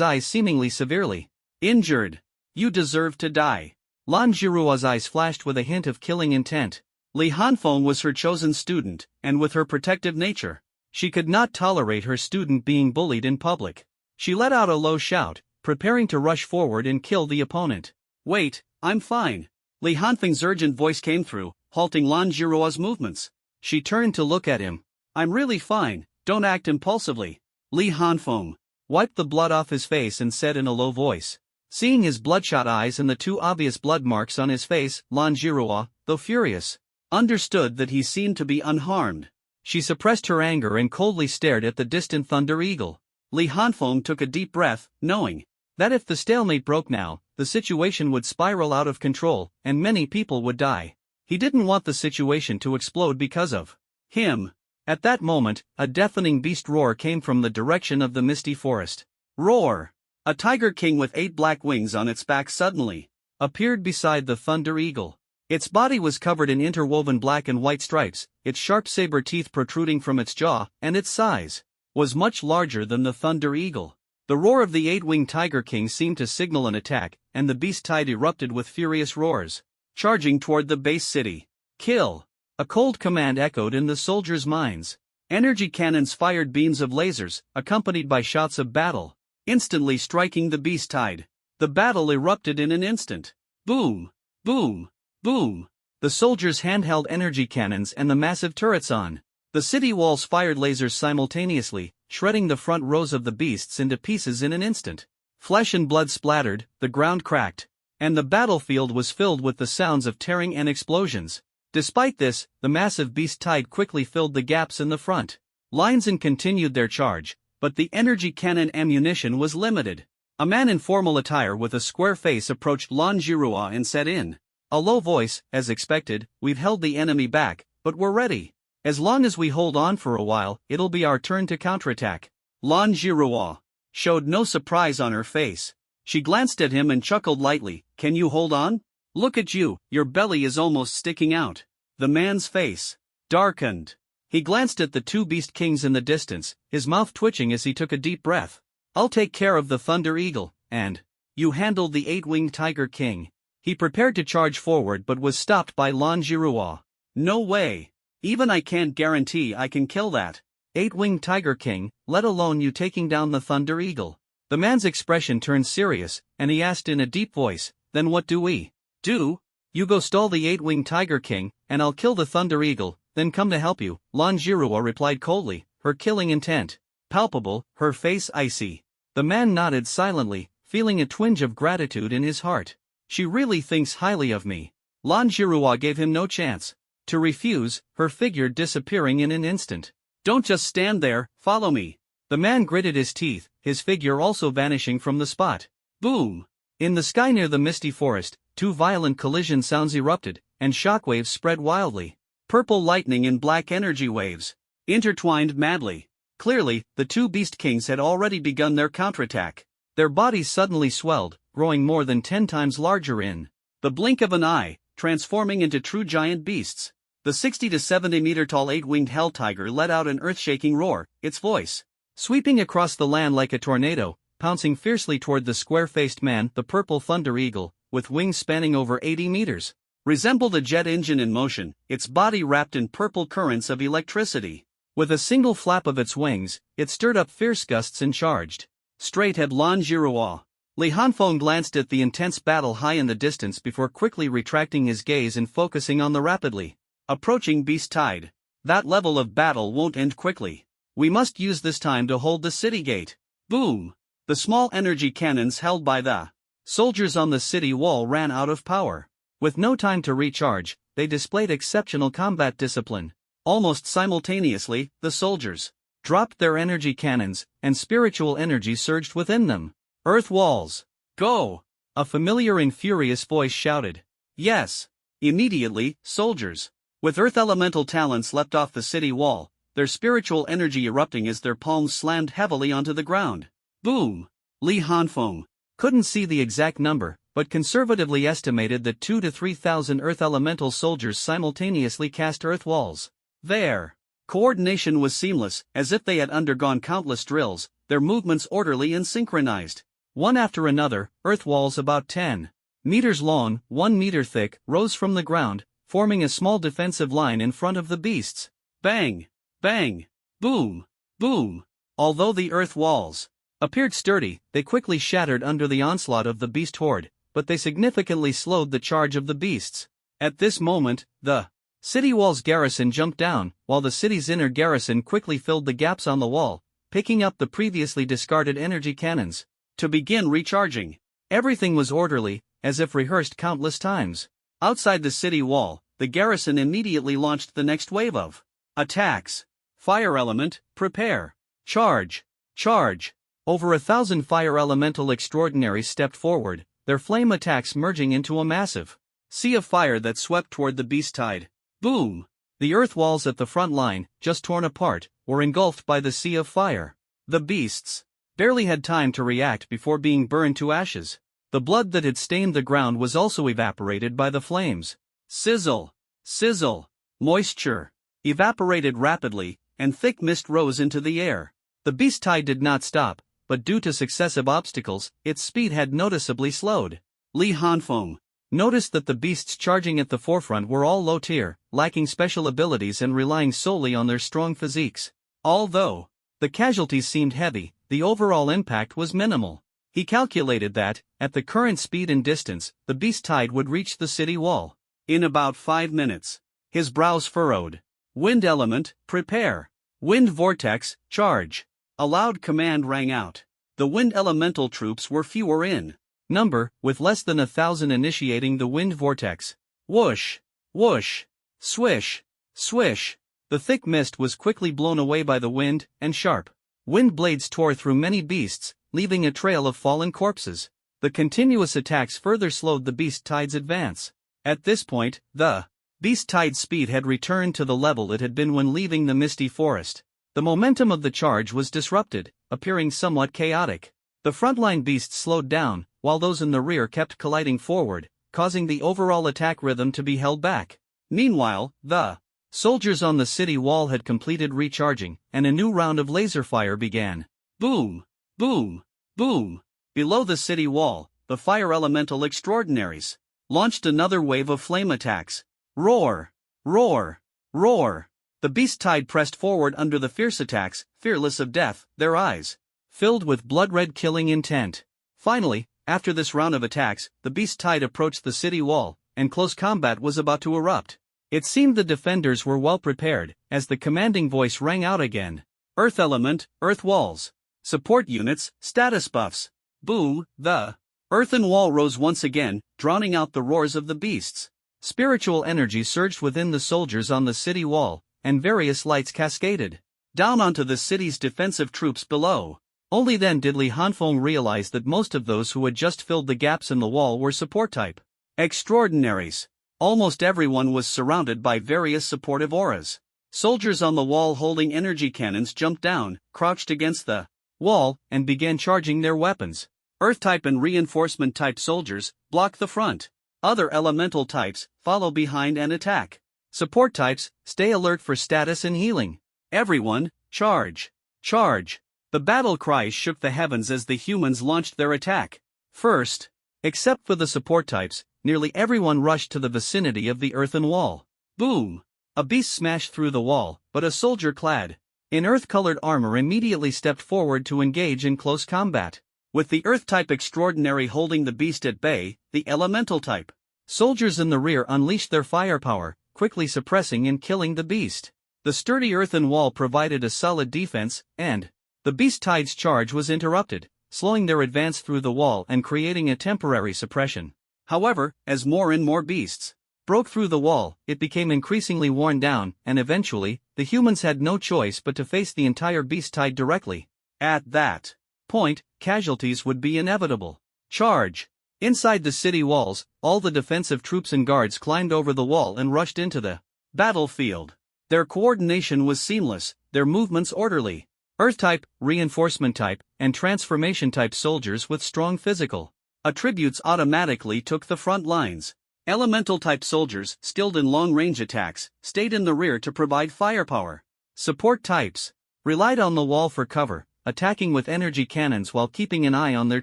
eyes seemingly severely injured. You deserve to die. Lan Jiruo's eyes flashed with a hint of killing intent. Li Hanfeng was her chosen student, and with her protective nature, she could not tolerate her student being bullied in public. She let out a low shout, preparing to rush forward and kill the opponent. Wait, I'm fine. Li Hanfeng's urgent voice came through, halting Lan Jiruo's movements. She turned to look at him. I'm really fine, don't act impulsively. Li Hanfeng wiped the blood off his face and said in a low voice. Seeing his bloodshot eyes and the two obvious blood marks on his face, Lan Jiruo, though furious, understood that he seemed to be unharmed. She suppressed her anger and coldly stared at the distant Thunder Eagle. Li Hanfeng took a deep breath, knowing that if the stalemate broke now, the situation would spiral out of control, and many people would die. He didn't want the situation to explode because of him. At that moment, a deafening beast roar came from the direction of the misty forest. Roar! A tiger king with 8 black wings on its back suddenly appeared beside the Thunder Eagle. Its body was covered in interwoven black and white stripes, its sharp saber teeth protruding from its jaw, and its size was much larger than the Thunder Eagle. The roar of the 8-winged Tiger King seemed to signal an attack, and the beast tide erupted with furious roars, charging toward the base city. Kill! A cold command echoed in the soldiers' minds. Energy cannons fired beams of lasers, accompanied by shouts of battle, instantly striking the beast tide. The battle erupted in an instant. Boom! Boom! Boom! The soldiers' handheld energy cannons and the massive turrets on the city walls fired lasers simultaneously, shredding the front rows of the beasts into pieces in an instant. Flesh and blood splattered, the ground cracked, and the battlefield was filled with the sounds of tearing and explosions. Despite this, the massive beast tide quickly filled the gaps in the front lines and continued their charge, but the energy cannon ammunition was limited. A man in formal attire with a square face approached Lan Jirua and said in a low voice, as expected, "We've held the enemy back, but we're ready. As long as we hold on for a while, it'll be our turn to counterattack." Lan Jirua showed no surprise on her face. She glanced at him and chuckled lightly. "Can you hold on? Look at you, your belly is almost sticking out." The man's face darkened. He glanced at the two beast kings in the distance, his mouth twitching as he took a deep breath. "I'll take care of the Thunder Eagle, and you handled the eight-winged Tiger King." He prepared to charge forward but was stopped by Lan Jirua. "No way. Even I can't guarantee I can kill that eight-winged Tiger King, let alone you taking down the Thunder Eagle." The man's expression turned serious, and he asked in a deep voice, "Then what do we do?" "You go stall the eight-winged Tiger King, and I'll kill the Thunder Eagle, then come to help you," Lan Jirua replied coldly, her killing intent palpable, her face icy. The man nodded silently, feeling a twinge of gratitude in his heart. "She really thinks highly of me." Lan Jirua gave him no chance to refuse, her figure disappearing in an instant. "Don't just stand there, follow me." The man gritted his teeth, his figure also vanishing from the spot. Boom! In the sky near the misty forest, two violent collision sounds erupted, and shockwaves spread wildly. Purple lightning and black energy waves intertwined madly. Clearly, the two beast kings had already begun their counterattack. Their bodies suddenly swelled, growing more than 10 times larger in the blink of an eye, transforming into true giant beasts. The 60 to 70 meter tall eight-winged hell tiger let out an earth-shaking roar, its voice sweeping across the land like a tornado, pouncing fiercely toward the square-faced man. The purple Thunder Eagle, with wings spanning over 80 meters, resembled a jet engine in motion, its body wrapped in purple currents of electricity. With a single flap of its wings, it stirred up fierce gusts and charged straight at Lan Jirua. Li Hanfeng glanced at the intense battle high in the distance before quickly retracting his gaze and focusing on the rapidly approaching beast tide. "That level of battle won't end quickly. We must use this time to hold the city gate." Boom! The small energy cannons held by the soldiers on the city wall ran out of power. With no time to recharge, they displayed exceptional combat discipline. Almost simultaneously, the soldiers dropped their energy cannons, and spiritual energy surged within them. "Earth walls, go!" a familiar and furious voice shouted. Yes. Immediately, soldiers with earth elemental talents leapt off the city wall, their spiritual energy erupting as their palms slammed heavily onto the ground. Boom! Li Hanfeng couldn't see the exact number, but conservatively estimated that 2,000 to 3,000 earth elemental soldiers simultaneously cast earth walls. Their coordination was seamless, as if they had undergone countless drills, their movements orderly and synchronized. One after another, earth walls about 10 meters long, 1 meter thick, rose from the ground, forming a small defensive line in front of the beasts. Bang! Bang! Boom! Boom! Although the earth walls appeared sturdy, they quickly shattered under the onslaught of the beast horde, but they significantly slowed the charge of the beasts. At this moment, the city wall's garrison jumped down, while the city's inner garrison quickly filled the gaps on the wall, picking up the previously discarded energy cannons to begin recharging. Everything was orderly, as if rehearsed countless times. Outside the city wall, the garrison immediately launched the next wave of attacks. Fire element, prepare. Charge! Charge! Over 1,000 fire elemental extraordinaries stepped forward, their flame attacks merging into a massive sea of fire that swept toward the beast tide. Boom! The earth walls at the front line, just torn apart, were engulfed by the sea of fire. The beasts barely had time to react before being burned to ashes. The blood that had stained the ground was also evaporated by the flames. Sizzle! Sizzle! Moisture evaporated rapidly, and thick mist rose into the air. The beast tide did not stop, but due to successive obstacles, its speed had noticeably slowed. Li Hanfeng noticed that the beasts charging at the forefront were all low-tier, lacking special abilities and relying solely on their strong physiques. Although the casualties seemed heavy, the overall impact was minimal. He calculated that, at the current speed and distance, the beast tide would reach the city wall in about 5 minutes. His brows furrowed. Wind element, prepare. Wind vortex, charge. A loud command rang out. The wind elemental troops were fewer in number, with less than 1,000 initiating the wind vortex. Whoosh! Whoosh! Swish! Swish! The thick mist was quickly blown away by the wind, and sharp wind blades tore through many beasts, leaving a trail of fallen corpses. The continuous attacks further slowed the beast tide's advance. At this point, the beast tide's speed had returned to the level it had been when leaving the misty forest. The momentum of the charge was disrupted, appearing somewhat chaotic. The frontline beasts slowed down, while those in the rear kept colliding forward, causing the overall attack rhythm to be held back. Meanwhile, the soldiers on the city wall had completed recharging, and a new round of laser fire began. Boom! Boom! Boom! Below the city wall, the fire elemental extraordinaries launched another wave of flame attacks. Roar! Roar! Roar! The beast tide pressed forward under the fierce attacks, fearless of death, their eyes filled with blood-red killing intent. Finally, after this round of attacks, the beast tide approached the city wall, and close combat was about to erupt. It seemed the defenders were well prepared, as the commanding voice rang out again. Earth element, earth walls. Support units, status buffs. Boom! The earthen wall rose once again, drowning out the roars of the beasts. Spiritual energy surged within the soldiers on the city wall, and various lights cascaded down onto the city's defensive troops below. Only then did Li Hanfeng realize that most of those who had just filled the gaps in the wall were support type extraordinaries. Almost everyone was surrounded by various supportive auras. Soldiers on the wall holding energy cannons jumped down, crouched against the wall, and began charging their weapons. Earth-type and reinforcement-type soldiers block the front. Other elemental types follow behind and attack. Support types stay alert for status and healing. Everyone, charge! Charge! The battle cries shook the heavens as the humans launched their attack. First, except for the support types, nearly everyone rushed to the vicinity of the earthen wall. Boom! A beast smashed through the wall, but a soldier clad in earth-colored armor immediately stepped forward to engage in close combat. With the earth-type extraordinary holding the beast at bay, the elemental type soldiers in the rear unleashed their firepower, quickly suppressing and killing the beast. The sturdy earthen wall provided a solid defense, and the beast tide's charge was interrupted, slowing their advance through the wall and creating a temporary suppression. However, as more and more beasts broke through the wall, it became increasingly worn down, and eventually, the humans had no choice but to face the entire beast tide directly. At that point, casualties would be inevitable. Charge! Inside the city walls, all the defensive troops and guards climbed over the wall and rushed into the battlefield. Their coordination was seamless, their movements orderly. Earth-type, reinforcement-type, and transformation-type soldiers with strong physical attributes automatically took the front lines. Elemental-type soldiers, skilled in long-range attacks, stayed in the rear to provide firepower. Support types relied on the wall for cover, attacking with energy cannons while keeping an eye on their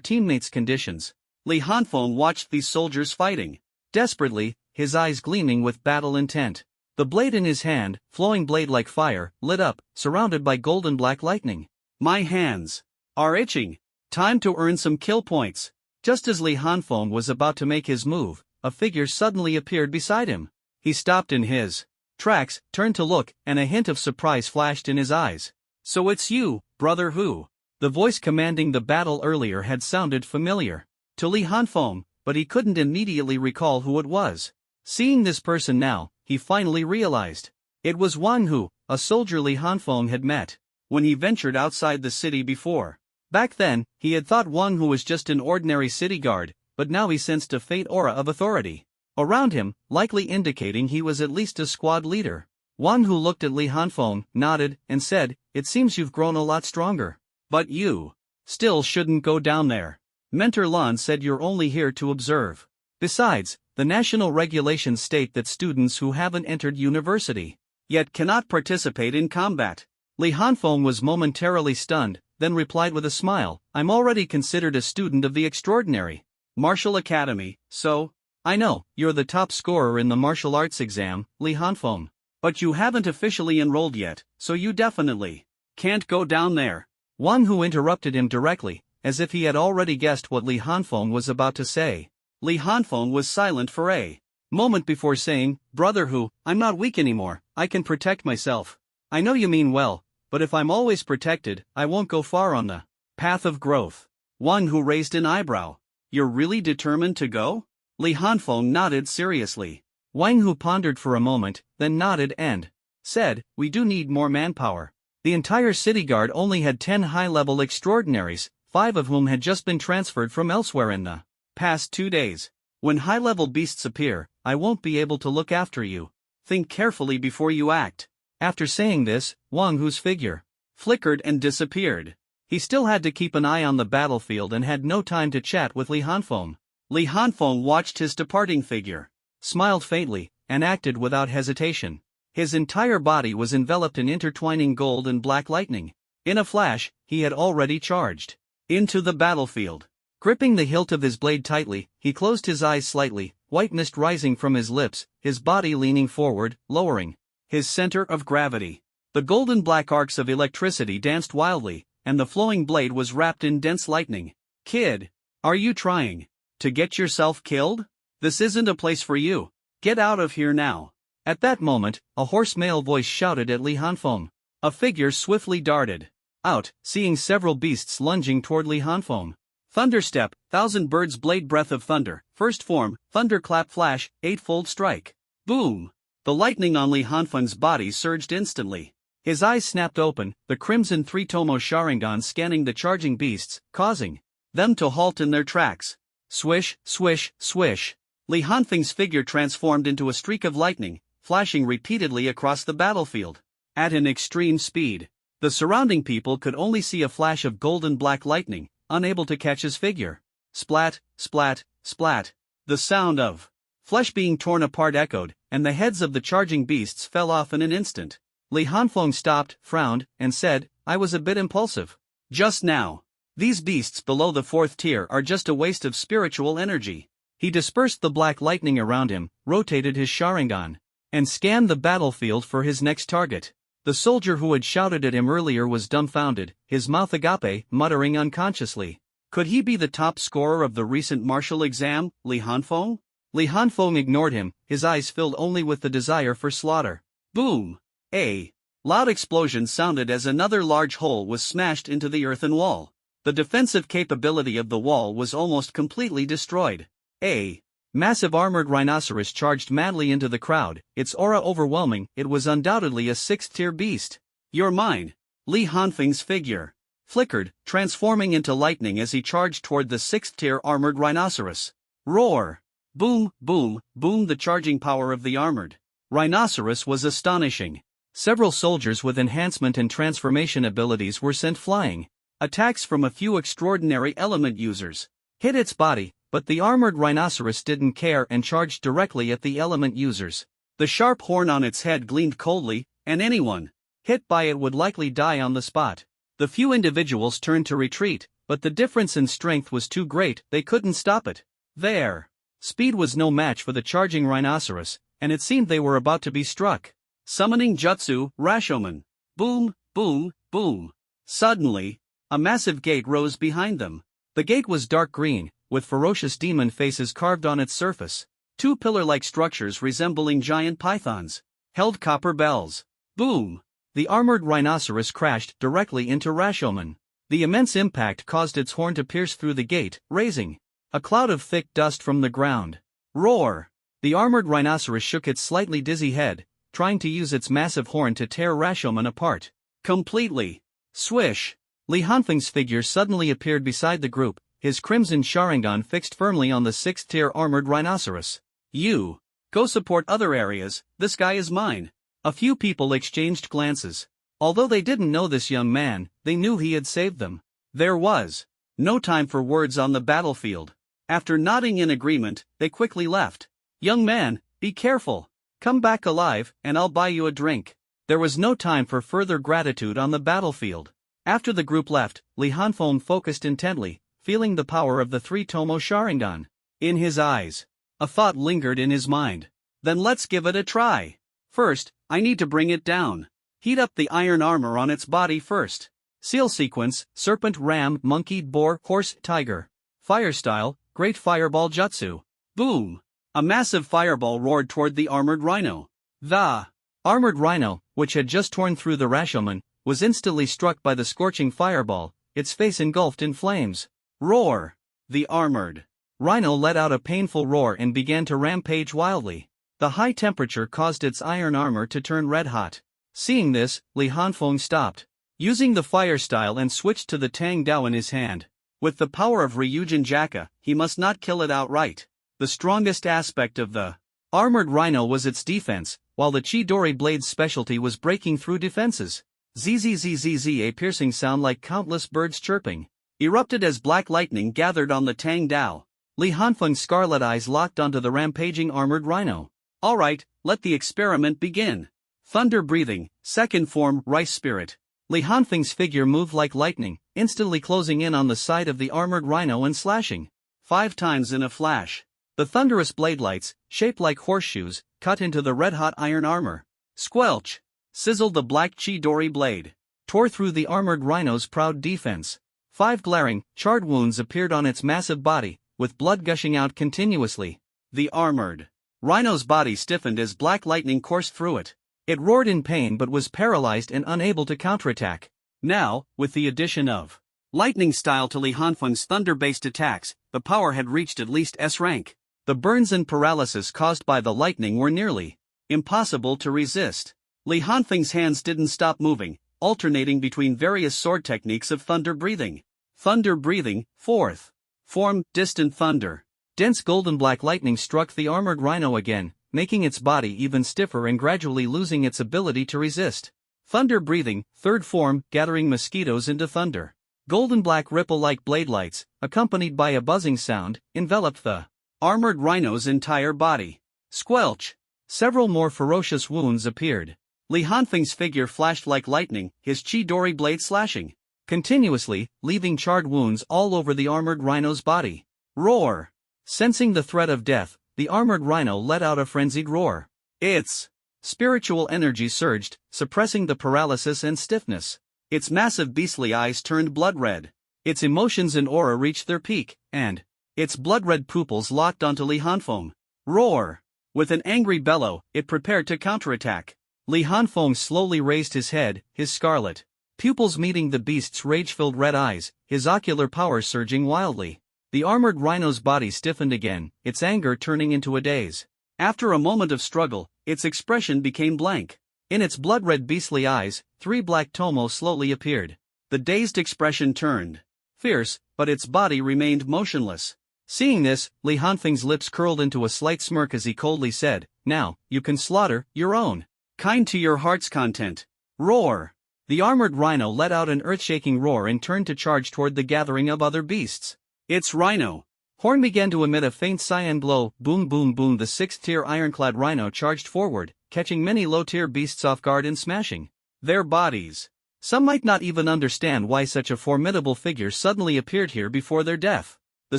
teammates' conditions. Li Hanfeng watched these soldiers fighting desperately, his eyes gleaming with battle intent. The blade in his hand, flowing blade like fire, lit up, surrounded by golden black lightning. My hands are itching. Time to earn some kill points. Just as Li Hanfeng was about to make his move, a figure suddenly appeared beside him. He stopped in his tracks, turned to look, and a hint of surprise flashed in his eyes. So it's you, brother Hu. The voice commanding the battle earlier had sounded familiar to Li Hanfeng, but he couldn't immediately recall who it was. Seeing this person now, he finally realized. It was Wang Hu, a soldier Li Hanfeng had met when he ventured outside the city before. Back then, he had thought Wang Hu was just an ordinary city guard, but now he sensed a faint aura of authority around him, likely indicating he was at least a squad leader. Wang Hu looked at Li Hanfeng, nodded, and said, "It seems you've grown a lot stronger. But you still shouldn't go down there. Mentor Lan said you're only here to observe. Besides, the national regulations state that students who haven't entered university yet cannot participate in combat." Li Hanfeng was momentarily stunned, then replied with a smile, "I'm already considered a student of the extraordinary Martial Academy, so I know you're the top scorer in the martial arts exam, Li Hanfeng. But you haven't officially enrolled yet, so you definitely can't go down there." Wang Hu interrupted him directly, as if he had already guessed what Li Hanfeng was about to say. Li Hanfeng was silent for a moment before saying, "Brother Hu, I'm not weak anymore, I can protect myself. I know you mean well, but if I'm always protected, I won't go far on the path of growth." Wang Hu raised an eyebrow. "You're really determined to go?" Li Hanfeng nodded seriously. Wang Hu pondered for a moment, then nodded and said, "We do need more manpower." The entire city guard only had 10 high-level extraordinaries, 5 of whom had just been transferred from elsewhere in the past 2 days. When high-level beasts appear, I won't be able to look after you. Think carefully before you act. After saying this, Wang Hu's figure flickered and disappeared. He still had to keep an eye on the battlefield and had no time to chat with Li Hanfeng. Li Hanfeng watched his departing figure, smiled faintly, and acted without hesitation. His entire body was enveloped in intertwining gold and black lightning. In a flash, he had already charged into the battlefield. Gripping the hilt of his blade tightly, he closed his eyes slightly, white mist rising from his lips, his body leaning forward, lowering his center of gravity. The golden black arcs of electricity danced wildly, and the flowing blade was wrapped in dense lightning. "Kid, are you trying to get yourself killed? This isn't a place for you. Get out of here now." At that moment, a hoarse male voice shouted at Li Hanfeng. A figure swiftly darted out, seeing several beasts lunging toward Li Hanfeng. Thunderstep, thousand birds blade breath of thunder, first form, thunderclap flash, eightfold strike. Boom! The lightning on Li Hanfeng's body surged instantly. His eyes snapped open, the crimson three-tomo Sharingan scanning the charging beasts, causing them to halt in their tracks. Swish, swish, swish. Li Hanfeng's figure transformed into a streak of lightning, flashing repeatedly across the battlefield. At an extreme speed, the surrounding people could only see a flash of golden black lightning, unable to catch his figure. Splat, splat, splat. The sound of flesh being torn apart echoed, and the heads of the charging beasts fell off in an instant. Li Hanfeng stopped, frowned, and said, "I was a bit impulsive just now. These beasts below the 4th tier are just a waste of spiritual energy." He dispersed the black lightning around him, rotated his Sharingan, and scanned the battlefield for his next target. The soldier who had shouted at him earlier was dumbfounded, his mouth agape, muttering unconsciously. Could he be the top scorer of the recent martial exam, Li Hanfeng? Li Hanfeng ignored him, his eyes filled only with the desire for slaughter. Boom! A loud explosion sounded as another large hole was smashed into the earthen wall. The defensive capability of the wall was almost completely destroyed. A massive armored rhinoceros charged madly into the crowd, its aura overwhelming. It was undoubtedly a 6th-tier beast. "You're mine!" Li Hanfeng's figure flickered, transforming into lightning as he charged toward the 6th-tier armored rhinoceros. Roar! Boom, boom, boom. The charging power of the armored rhinoceros was astonishing. Several soldiers with enhancement and transformation abilities were sent flying. Attacks from a few extraordinary element users hit its body, but the armored rhinoceros didn't care and charged directly at the element users. The sharp horn on its head gleamed coldly, and anyone hit by it would likely die on the spot. The few individuals turned to retreat, but the difference in strength was too great, they couldn't stop it. Their speed was no match for the charging rhinoceros, and it seemed they were about to be struck. Summoning Jutsu, Rashomon. Boom, boom, boom. Suddenly, a massive gate rose behind them. The gate was dark green, with ferocious demon faces carved on its surface. 2 pillar-like structures resembling giant pythons held copper bells. Boom! The armored rhinoceros crashed directly into Rashomon. The immense impact caused its horn to pierce through the gate, raising a cloud of thick dust from the ground. Roar! The armored rhinoceros shook its slightly dizzy head, trying to use its massive horn to tear Rashomon apart completely. Swish! Li Hanfeng's figure suddenly appeared beside the group, his crimson Sharingan fixed firmly on the 6th-tier armored rhinoceros. "You go support other areas, this guy is mine." A few people exchanged glances. Although they didn't know this young man, they knew he had saved them. There was no time for words on the battlefield. After nodding in agreement, they quickly left. "Young man, be careful. Come back alive, and I'll buy you a drink." There was no time for further gratitude on the battlefield. After the group left, Li Hanfeng focused intently, feeling the power of the three-tomo Sharingan in his eyes. A thought lingered in his mind. Then let's give it a try. First, I need to bring it down. Heat up the iron armor on its body first. Seal sequence, serpent, ram, monkey, boar, horse, tiger. Fire style, great fireball jutsu. Boom! A massive fireball roared toward the armored rhino. The armored rhino, which had just torn through the Rashomon, was instantly struck by the scorching fireball, its face engulfed in flames. Roar! The armored rhino let out a painful roar and began to rampage wildly. The high temperature caused its iron armor to turn red hot. Seeing this, Li Hanfeng stopped, using the fire style, and switched to the Tang Dao in his hand. With the power of Ryujin Jaka, he must not kill it outright. The strongest aspect of the armored rhino was its defense, while the Chidori blade's specialty was breaking through defenses. Zzzzz, a piercing sound like countless birds chirping erupted as black lightning gathered on the Tang Dao. Li Hanfeng's scarlet eyes locked onto the rampaging armored rhino. Alright, let the experiment begin. Thunder breathing, second form, rice spirit. Li Hanfeng's figure moved like lightning, instantly closing in on the side of the armored rhino and slashing 5 times in a flash. The thunderous blade lights, shaped like horseshoes, cut into the red-hot iron armor. Squelch! Sizzled the black Chidori blade, tore through the armored rhino's proud defense. 5 glaring, charred wounds appeared on its massive body, with blood gushing out continuously. The armored rhino's body stiffened as black lightning coursed through it. It roared in pain but was paralyzed and unable to counterattack. Now, with the addition of lightning style to Li Hanfeng's thunder-based attacks, the power had reached at least S rank. The burns and paralysis caused by the lightning were nearly impossible to resist. Li Hanfeng's hands didn't stop moving, alternating between various sword techniques of thunder breathing. Thunder breathing, fourth form, distant thunder. Dense golden black lightning struck the armored rhino again, making its body even stiffer and gradually losing its ability to resist. Thunder breathing, third form, gathering mosquitoes into thunder. Golden black ripple-like blade lights, accompanied by a buzzing sound, enveloped the armored rhino's entire body. Squelch! Several more ferocious wounds appeared. Li Hanfeng's figure flashed like lightning, his Chidori blade slashing continuously, leaving charred wounds all over the armored rhino's body. Roar! Sensing the threat of death, the armored rhino let out a frenzied roar. Its spiritual energy surged, suppressing the paralysis and stiffness. Its massive beastly eyes turned blood red. Its emotions and aura reached their peak, and its blood-red pupils locked onto Li Hanfeng. Roar! With an angry bellow, it prepared to counterattack. Li Hanfeng slowly raised his head, his scarlet pupils meeting the beast's rage-filled red eyes, his ocular power surging wildly. The armored rhino's body stiffened again, its anger turning into a daze. After a moment of struggle, its expression became blank. In its blood-red beastly eyes, 3 black tomo slowly appeared. The dazed expression turned fierce, but its body remained motionless. Seeing this, Li Hanfeng's lips curled into a slight smirk as he coldly said, "Now, you can slaughter your own kind to your heart's content." Roar! The armored rhino let out an earth-shaking roar and turned to charge toward the gathering of other beasts. Its rhino horn began to emit a faint cyan glow. Boom boom boom. The 6th-tier ironclad rhino charged forward, catching many low-tier beasts off guard and smashing their bodies. Some might not even understand why such a formidable figure suddenly appeared here before their death. The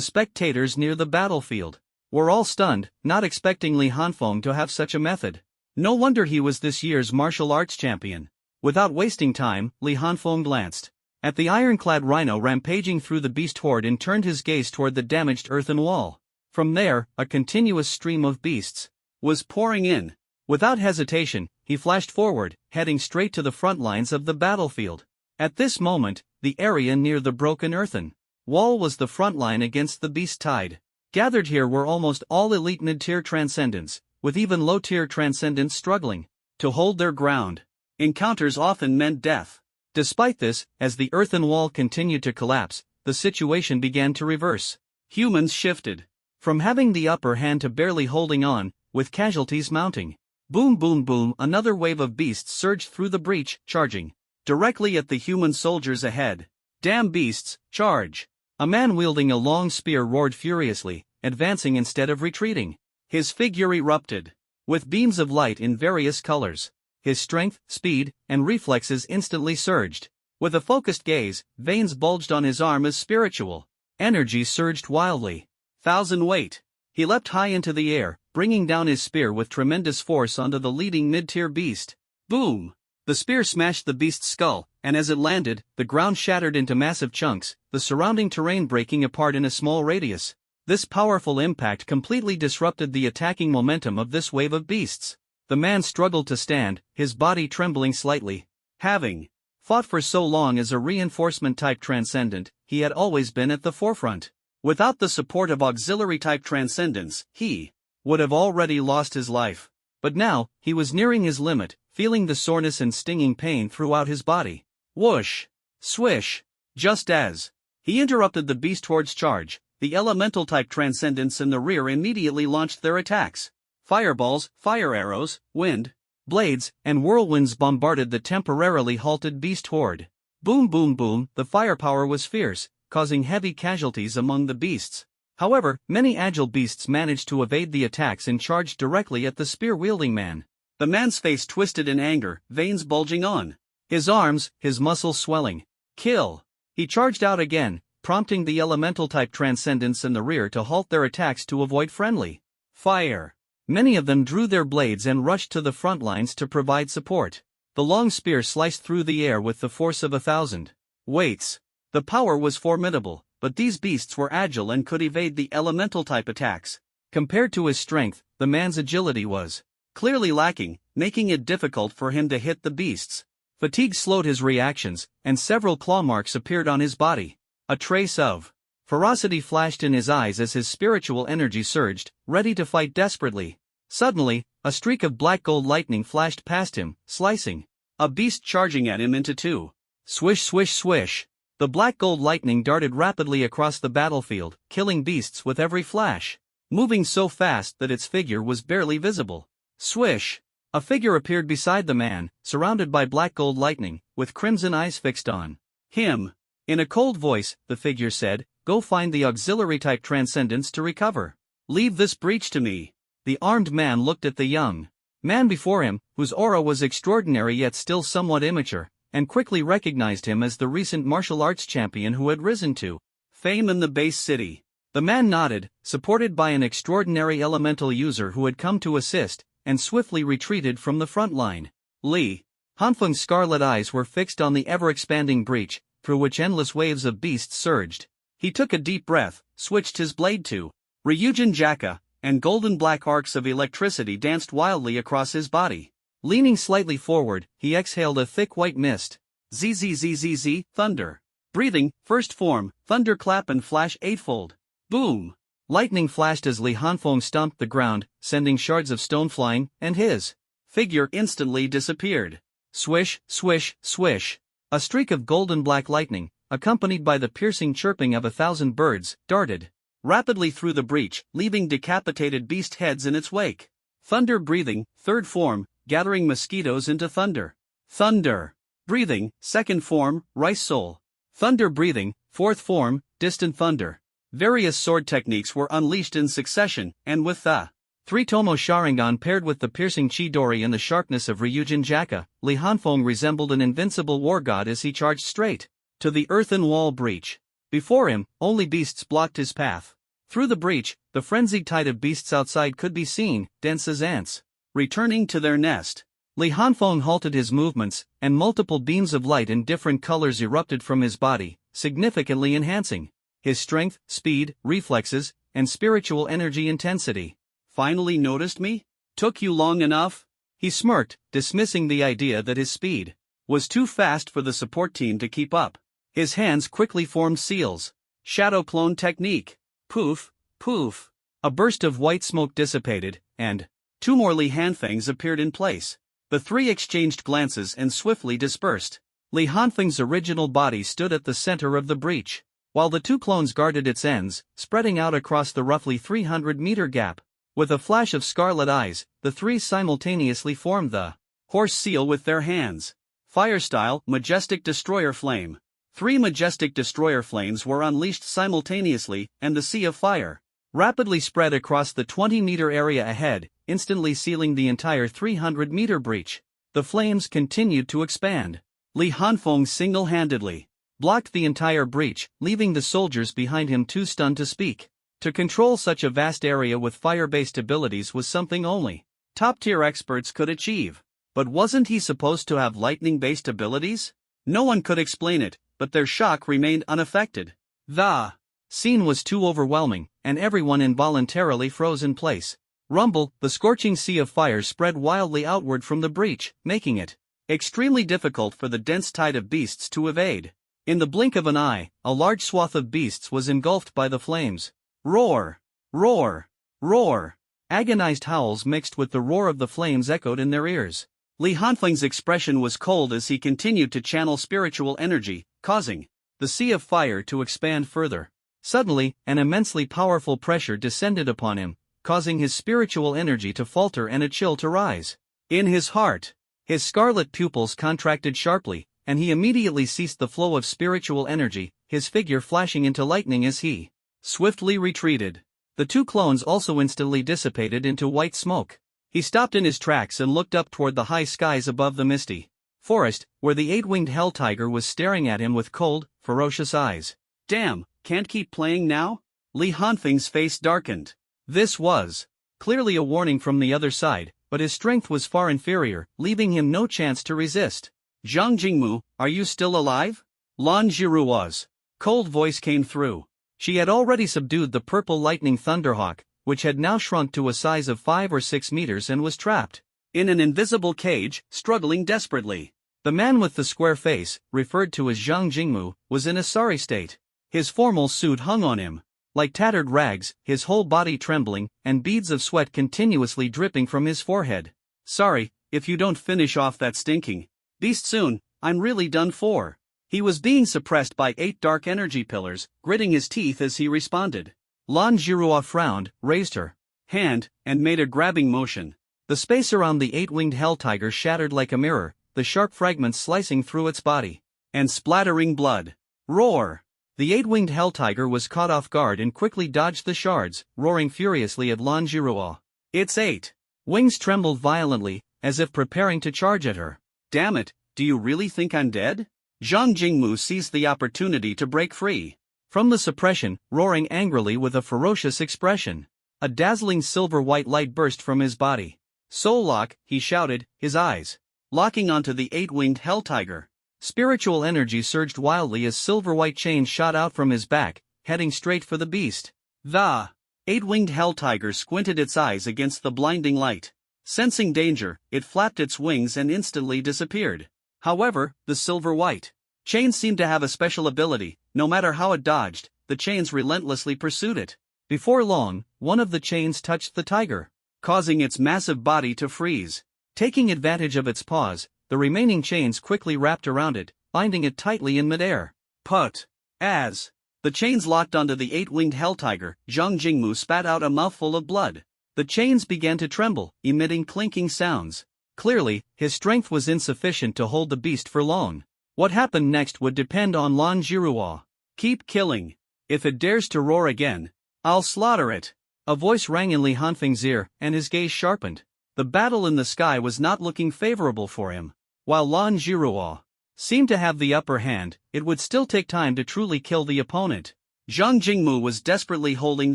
spectators near the battlefield were all stunned, not expecting Li Hanfeng to have such a method. No wonder he was this year's martial arts champion. Without wasting time, Li Hanfeng glanced at the ironclad rhino rampaging through the beast horde and turned his gaze toward the damaged earthen wall. From there, a continuous stream of beasts was pouring in. Without hesitation, he flashed forward, heading straight to the front lines of the battlefield. At this moment, the area near the broken earthen wall was the front line against the beast tide. Gathered here were almost all elite mid-tier transcendents, with even low-tier transcendents struggling to hold their ground. Encounters often meant death. Despite this, as the earthen wall continued to collapse, the situation began to reverse. Humans shifted from having the upper hand to barely holding on, with casualties mounting. Boom boom boom, another wave of beasts surged through the breach, charging directly at the human soldiers ahead. Damn beasts, charge! A man wielding a long spear roared furiously, advancing instead of retreating. His figure erupted with beams of light in various colors. His strength, speed, and reflexes instantly surged. With a focused gaze, veins bulged on his arm as spiritual energy surged wildly. 1,000 weight. He leapt high into the air, bringing down his spear with tremendous force onto the leading mid-tier beast. Boom! The spear smashed the beast's skull, and as it landed, the ground shattered into massive chunks, the surrounding terrain breaking apart in a small radius. This powerful impact completely disrupted the attacking momentum of this wave of beasts. The man struggled to stand, his body trembling slightly. Having fought for so long as a reinforcement-type transcendent, he had always been at the forefront. Without the support of auxiliary-type transcendents, he would have already lost his life. But now, he was nearing his limit, feeling the soreness and stinging pain throughout his body. Whoosh! Swish! Just as he interrupted the beast horde's charge, the elemental-type transcendents in the rear immediately launched their attacks. Fireballs, fire arrows, wind blades, and whirlwinds bombarded the temporarily halted beast horde. Boom boom boom, the firepower was fierce, causing heavy casualties among the beasts. However, many agile beasts managed to evade the attacks and charged directly at the spear-wielding man. The man's face twisted in anger, veins bulging on his arms, his muscles swelling. Kill! He charged out again, prompting the elemental-type transcendents in the rear to halt their attacks to avoid friendly fire. Many of them drew their blades and rushed to the front lines to provide support. The long spear sliced through the air with the force of 1,000 weights. The power was formidable, but these beasts were agile and could evade the elemental-type attacks. Compared to his strength, the man's agility was clearly lacking, making it difficult for him to hit the beasts. Fatigue slowed his reactions, and several claw marks appeared on his body. A trace of ferocity flashed in his eyes as his spiritual energy surged, ready to fight desperately. Suddenly, a streak of black gold lightning flashed past him, slicing a beast charging at him into two. Swish swish swish. The black gold lightning darted rapidly across the battlefield, killing beasts with every flash, moving so fast that its figure was barely visible. Swish! A figure appeared beside the man, surrounded by black gold lightning, with crimson eyes fixed on him. In a cold voice, the figure said, "Go find the auxiliary-type transcendents to recover. Leave this breach to me." The armed man looked at the young man before him, whose aura was extraordinary yet still somewhat immature, and quickly recognized him as the recent martial arts champion who had risen to fame in the base city. The man nodded, supported by an extraordinary elemental user who had come to assist, and swiftly retreated from the front line. Li Hanfeng's scarlet eyes were fixed on the ever-expanding breach, through which endless waves of beasts surged. He took a deep breath, switched his blade to Ryujin Jaka, and golden black arcs of electricity danced wildly across his body. Leaning slightly forward, he exhaled a thick white mist. Zzzzz, thunder. Breathing, first form, thunderclap and flash eightfold. Boom! Lightning flashed as Li Hanfeng stomped the ground, sending shards of stone flying, and his figure instantly disappeared. Swish, swish, swish. A streak of golden black lightning, accompanied by the piercing chirping of 1,000 birds, darted rapidly through the breach, leaving decapitated beast heads in its wake. Thunder breathing, third form, gathering mosquitoes into thunder. Thunder breathing, second form, rice soul. Thunder breathing, fourth form, distant thunder. Various sword techniques were unleashed in succession, and with the three-tomo Sharingan paired with the piercing Chidori and the sharpness of Ryujin Jaka, Li Hanfeng resembled an invincible war god as he charged straight to the earthen wall breach. Before him, only beasts blocked his path. Through the breach, the frenzied tide of beasts outside could be seen, dense as ants, returning to their nest. Li Hanfeng halted his movements, and multiple beams of light in different colors erupted from his body, significantly enhancing his strength, speed, reflexes, and spiritual energy intensity. Finally noticed me? Took you long enough? He smirked, dismissing the idea that his speed was too fast for the support team to keep up. His hands quickly formed seals. Shadow clone technique. Poof, poof. A burst of white smoke dissipated, and two more Li Hanfengs appeared in place. The three exchanged glances and swiftly dispersed. Li Hanfeng's original body stood at the center of the breach, while the two clones guarded its ends, spreading out across the roughly 300-meter gap. With a flash of scarlet eyes, the three simultaneously formed the horse seal with their hands. Fire style, majestic destroyer flame. 3 majestic destroyer flames were unleashed simultaneously, and the sea of fire rapidly spread across the 20-meter area ahead, instantly sealing the entire 300-meter breach. The flames continued to expand. Li Hanfeng single-handedly blocked the entire breach, leaving the soldiers behind him too stunned to speak. To control such a vast area with fire-based abilities was something only top-tier experts could achieve. But wasn't he supposed to have lightning-based abilities? No one could explain it, but their shock remained unaffected. The scene was too overwhelming, and everyone involuntarily froze in place. Rumble, the scorching sea of fire spread wildly outward from the breach, making it extremely difficult for the dense tide of beasts to evade. In the blink of an eye, a large swath of beasts was engulfed by the flames. Roar! Roar! Roar! Agonized howls mixed with the roar of the flames echoed in their ears. Li Hanfeng's expression was cold as he continued to channel spiritual energy, causing the sea of fire to expand further. Suddenly, an immensely powerful pressure descended upon him, causing his spiritual energy to falter and a chill to rise. In his heart, his scarlet pupils contracted sharply, and he immediately ceased the flow of spiritual energy, his figure flashing into lightning as he swiftly retreated. The two clones also instantly dissipated into white smoke. He stopped in his tracks and looked up toward the high skies above the misty forest, where the eight-winged hell tiger was staring at him with cold, ferocious eyes. Damn, can't keep playing now? Li Hanfeng's face darkened. This was clearly a warning from the other side, but his strength was far inferior, leaving him no chance to resist. Zhang Jingmu, are you still alive? Lan Jiruo's cold voice came through. She had already subdued the purple lightning thunderhawk, which had now shrunk to a size of 5 or 6 meters and was trapped in an invisible cage, struggling desperately. The man with the square face, referred to as Zhang Jingmu, was in a sorry state. His formal suit hung on him like tattered rags, his whole body trembling, and beads of sweat continuously dripping from his forehead. Sorry, if you don't finish off that stinking beast soon, I'm really done for. He was being suppressed by 8 dark energy pillars, gritting his teeth as he responded. Lan Jiruo frowned, raised her hand, and made a grabbing motion. The space around the 8-winged hell tiger shattered like a mirror, the sharp fragments slicing through its body and splattering blood. Roar! The 8-winged hell tiger was caught off guard and quickly dodged the shards, roaring furiously at Lan Jiruo. Its 8 wings trembled violently, as if preparing to charge at her. Damn it, do you really think I'm dead? Zhang Jingmu seized the opportunity to break free from the suppression, roaring angrily with a ferocious expression. A dazzling silver-white light burst from his body. Soul lock, he shouted, his eyes locking onto the 8-winged hell tiger. Spiritual energy surged wildly as silver-white chains shot out from his back, heading straight for the beast. The 8-winged hell tiger squinted its eyes against the blinding light. Sensing danger, it flapped its wings and instantly disappeared. However, the silver-white chains seemed to have a special ability. No matter how it dodged, the chains relentlessly pursued it. Before long, one of the chains touched the tiger, causing its massive body to freeze. Taking advantage of its pause, the remaining chains quickly wrapped around it, binding it tightly in midair. Put. As the chains locked onto the 8-winged hell tiger, Zhang Jingmu spat out a mouthful of blood. The chains began to tremble, emitting clinking sounds. Clearly, his strength was insufficient to hold the beast for long. What happened next would depend on Lan Jiruo. Keep killing. If it dares to roar again, I'll slaughter it. A voice rang in Li Hanfeng's ear, and his gaze sharpened. The battle in the sky was not looking favorable for him. While Lan Jiruo seemed to have the upper hand, it would still take time to truly kill the opponent. Zhang Jingmu was desperately holding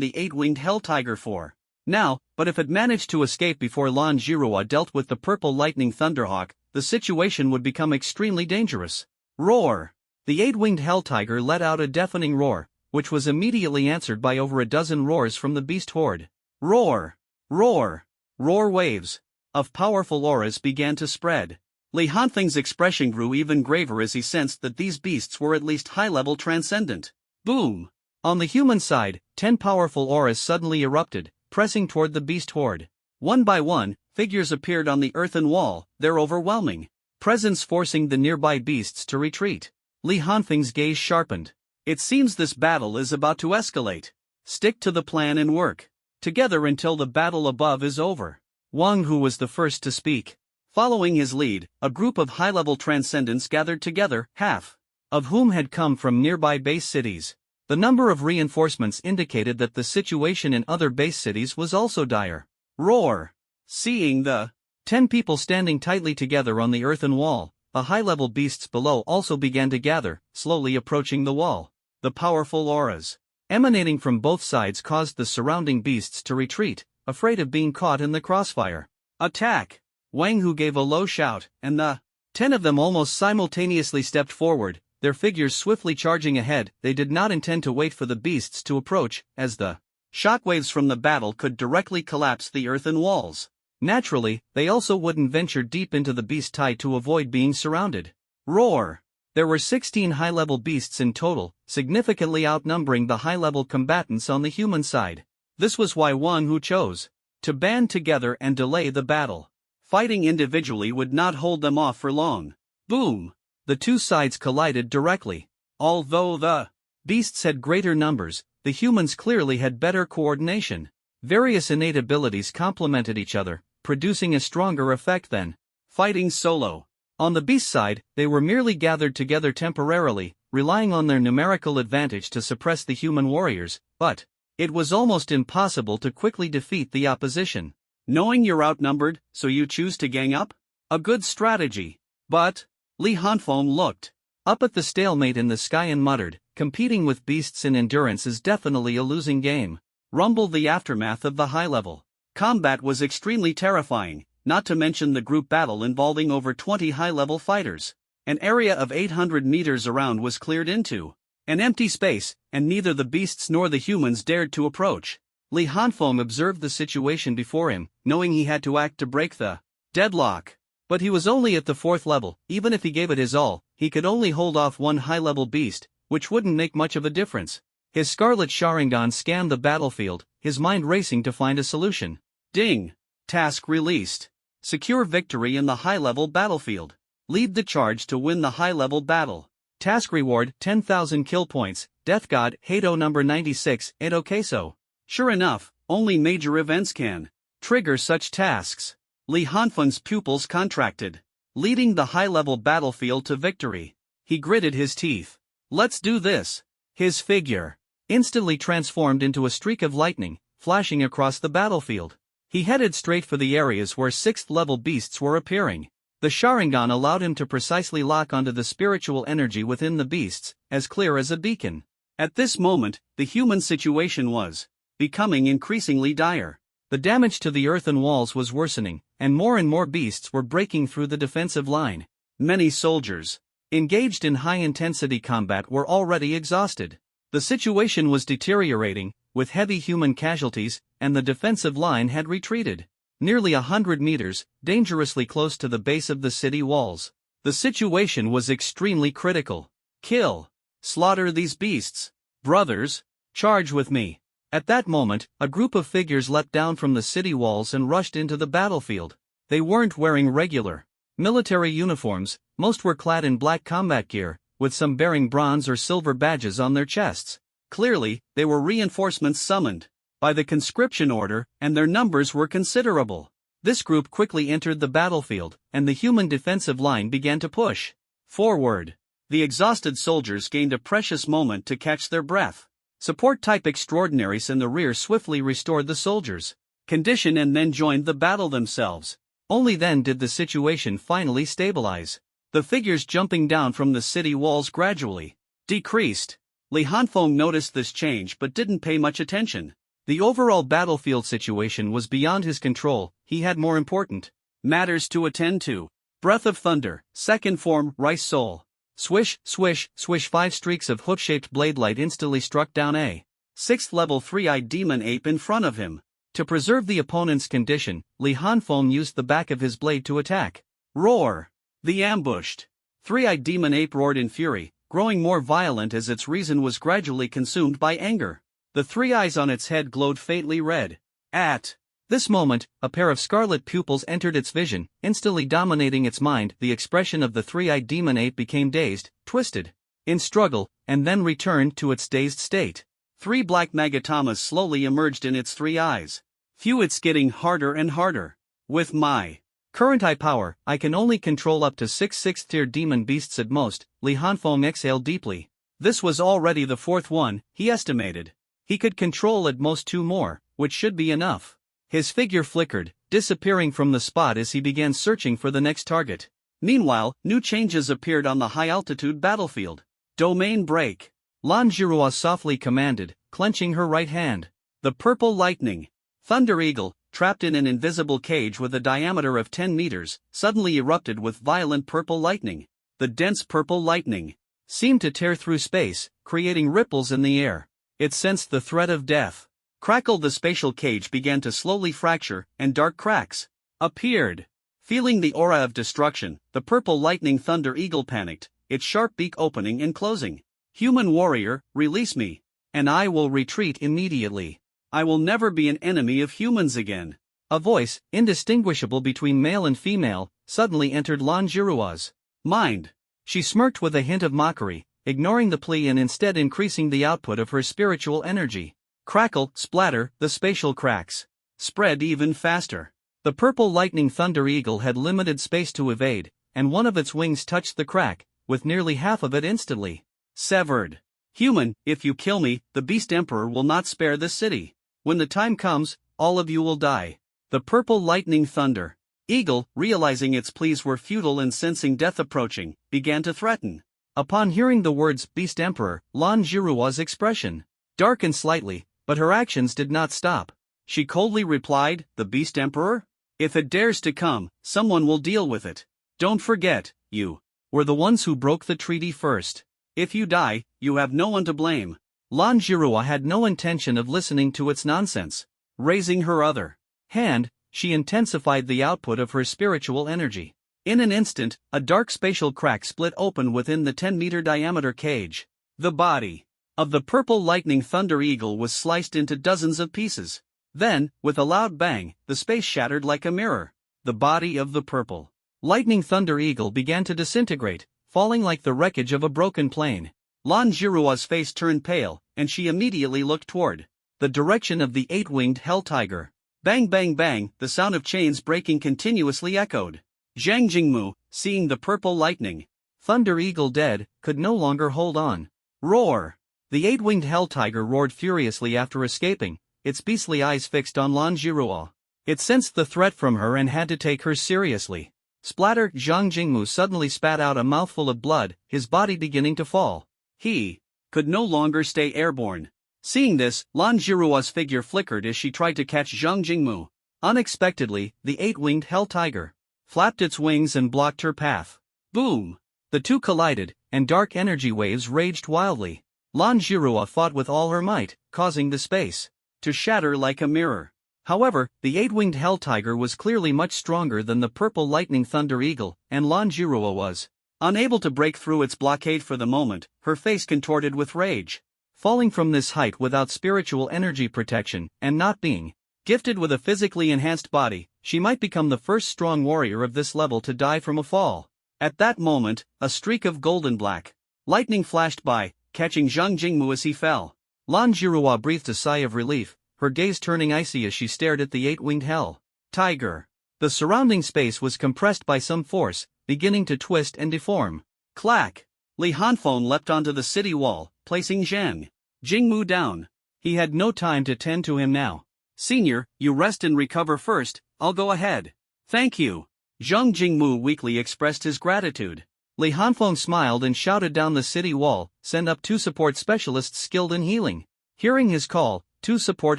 the 8-winged hell tiger for now, but if it managed to escape before Lan Jiruo dealt with the purple lightning thunderhawk, the situation would become extremely dangerous. Roar! The 8-winged hell tiger let out a deafening roar, which was immediately answered by over a dozen roars from the beast horde. Roar! Roar! Roar waves of powerful auras began to spread. Li Hanfeng's expression grew even graver as he sensed that these beasts were at least high-level transcendent. Boom! On the human side, 10 powerful auras suddenly erupted, pressing toward the beast horde. One by one, figures appeared on the earthen wall, their overwhelming presence forcing the nearby beasts to retreat. Li Hanfeng's gaze sharpened. It seems this battle is about to escalate. Stick to the plan and work together until the battle above is over. Wang Hu was the first to speak. Following his lead, a group of high-level transcendents gathered together, half of whom had come from nearby base cities. The number of reinforcements indicated that the situation in other base cities was also dire. Roar! Seeing the 10 people standing tightly together on the earthen wall, the high-level beasts below also began to gather, slowly approaching the wall. The powerful auras emanating from both sides caused the surrounding beasts to retreat, afraid of being caught in the crossfire. Attack! Wang Hu gave a low shout, and the 10 of them almost simultaneously stepped forward, their figures swiftly charging ahead. They did not intend to wait for the beasts to approach, as the shockwaves from the battle could directly collapse the earthen walls. Naturally, they also wouldn't venture deep into the beast tide to avoid being surrounded. Roar! There were 16 high-level beasts in total, significantly outnumbering the high-level combatants on the human side. This was why Wang Hu chose to band together and delay the battle. Fighting individually would not hold them off for long. Boom! The two sides collided directly. Although the beasts had greater numbers, the humans clearly had better coordination. Various innate abilities complemented each other, producing a stronger effect than fighting solo. On the beast side, they were merely gathered together temporarily, relying on their numerical advantage to suppress the human warriors, but it was almost impossible to quickly defeat the opposition. Knowing you're outnumbered, so you choose to gang up? A good strategy. But Li Hanfeng looked up at the stalemate in the sky and muttered, competing with beasts in endurance is definitely a losing game. Rumbled the aftermath of the high-level combat was extremely terrifying, not to mention the group battle involving over 20 high-level fighters. An area of 800 meters around was cleared into an empty space, and neither the beasts nor the humans dared to approach. Li Hanfeng observed the situation before him, knowing he had to act to break the deadlock. But he was only at the 4th level. Even if he gave it his all, he could only hold off one high-level beast, which wouldn't make much of a difference. His Scarlet Sharingan scanned the battlefield, his mind racing to find a solution. Ding! Task released. Secure victory in the high-level battlefield. Lead the charge to win the high-level battle. Task reward 10,000 kill points, Death God, Hato number 96, Edo Queso. Sure enough, only major events can trigger such tasks. Li Hanfeng's pupils contracted. Leading the high-level battlefield to victory. He gritted his teeth. Let's do this. His figure instantly transformed into a streak of lightning, flashing across the battlefield. He headed straight for the areas where 6th-level beasts were appearing. The Sharingan allowed him to precisely lock onto the spiritual energy within the beasts, as clear as a beacon. At this moment, the human situation was becoming increasingly dire. The damage to the earthen walls was worsening, and more beasts were breaking through the defensive line. Many soldiers engaged in high-intensity combat were already exhausted. The situation was deteriorating, with heavy human casualties, and the defensive line had retreated nearly 100 meters, dangerously close to the base of the city walls. The situation was extremely critical. Kill! Slaughter these beasts! Brothers, charge with me! At that moment, a group of figures leapt down from the city walls and rushed into the battlefield. They weren't wearing regular military uniforms, most were clad in black combat gear, with some bearing bronze or silver badges on their chests. Clearly, they were reinforcements summoned by the conscription order, and their numbers were considerable. This group quickly entered the battlefield, and the human defensive line began to push forward. The exhausted soldiers gained a precious moment to catch their breath. Support-type extraordinaries in the rear swiftly restored the soldiers' condition and then joined the battle themselves. Only then did the situation finally stabilize. The figures jumping down from the city walls gradually decreased. Li Hanfeng noticed this change but didn't pay much attention. The overall battlefield situation was beyond his control. He had more important matters to attend to. Breath of Thunder, second form, Rice Soul. Swish, swish, swish. 5 streaks of hoof-shaped blade light instantly struck down a 6th level 3-eyed demon ape in front of him. To preserve the opponent's condition, Li Hanfeng used the back of his blade to attack. Roar! The ambushed 3-eyed demon ape roared in fury, growing more violent as its reason was gradually consumed by anger. The 3 eyes on its head glowed faintly red. At this moment, a pair of scarlet pupils entered its vision, instantly dominating its mind. The expression of the 3-eyed demon ape became dazed, twisted in struggle, and then returned to its dazed state. 3 black magatamas slowly emerged in its 3 eyes. Phew, it's getting harder and harder. With my current eye power, I can only control up to 6 6th-tier demon beasts at most. Li Hanfeng exhaled deeply. This was already the 4th one, he estimated. He could control at most 2 more, which should be enough. His figure flickered, disappearing from the spot as he began searching for the next target. Meanwhile, new changes appeared on the high-altitude battlefield. Domain break. Lan Jirua softly commanded, clenching her right hand. The purple lightning. Thunder Eagle, trapped in an invisible cage with a diameter of 10 meters, suddenly erupted with violent purple lightning. The dense purple lightning seemed to tear through space, creating ripples in the air. It sensed the threat of death. Crackled. The spatial cage began to slowly fracture, and dark cracks appeared. Feeling the aura of destruction, the purple lightning Thunder Eagle panicked, its sharp beak opening and closing. Human warrior, release me, and I will retreat immediately. I will never be an enemy of humans again. A voice, indistinguishable between male and female, suddenly entered Lan Jirua's mind. She smirked with a hint of mockery, ignoring the plea and instead increasing the output of her spiritual energy. Crackle, splatter, the spatial cracks spread even faster. The purple lightning thunder eagle had limited space to evade, and one of its wings touched the crack, with nearly half of it instantly severed. Human, if you kill me, the Beast Emperor will not spare this city. When the time comes, all of you will die. The purple lightning thunder eagle, realizing its pleas were futile and sensing death approaching, began to threaten. Upon hearing the words Beast Emperor, Lan Jirua's expression darkened slightly, but her actions did not stop. She coldly replied, "The Beast Emperor? If it dares to come, someone will deal with it. Don't forget, you were the ones who broke the treaty first. If you die, you have no one to blame." Lan Jirua had no intention of listening to its nonsense. Raising her other hand, she intensified the output of her spiritual energy. In an instant, a dark spatial crack split open within the 10-meter diameter cage. The body of the purple lightning thunder eagle was sliced into dozens of pieces. Then, with a loud bang, the space shattered like a mirror. The body of the purple lightning thunder eagle began to disintegrate, falling like the wreckage of a broken plane. Lan Jirua's face turned pale, and she immediately looked toward the direction of the 8-winged hell tiger. Bang bang bang, the sound of chains breaking continuously echoed. Zhang Jingmu, seeing the purple lightning thunder eagle dead, could no longer hold on. Roar! The 8-winged hell tiger roared furiously after escaping, its beastly eyes fixed on Lan Jirua. It sensed the threat from her and had to take her seriously. Splatter! Zhang Jingmu suddenly spat out a mouthful of blood, his body beginning to fall. He could no longer stay airborne. Seeing this, Lan Jirua's figure flickered as she tried to catch Zhang Jingmu. Unexpectedly, the 8-winged hell tiger flapped its wings and blocked her path. Boom! The two collided, and dark energy waves raged wildly. Lan Jirua fought with all her might, causing the space to shatter like a mirror. However, the 8-winged hell tiger was clearly much stronger than the purple lightning thunder eagle, and Lan Jirua was unable to break through its blockade for the moment, her face contorted with rage. Falling from this height without spiritual energy protection, and not being gifted with a physically enhanced body, she might become the first strong warrior of this level to die from a fall. At that moment, a streak of golden black lightning flashed by, catching Zhang Jingmu as he fell. Lan Jirua breathed a sigh of relief, her gaze turning icy as she stared at the 8-winged hell tiger. The surrounding space was compressed by some force, beginning to twist and deform. Clack! Li Hanfeng leapt onto the city wall, placing Zhang Jingmu down. He had no time to tend to him now. "Senior, you rest and recover first, I'll go ahead." "Thank you." Zhang Jingmu weakly expressed his gratitude. Li Hanfeng smiled and shouted down the city wall, "Send up 2 support specialists skilled in healing." Hearing his call, 2 support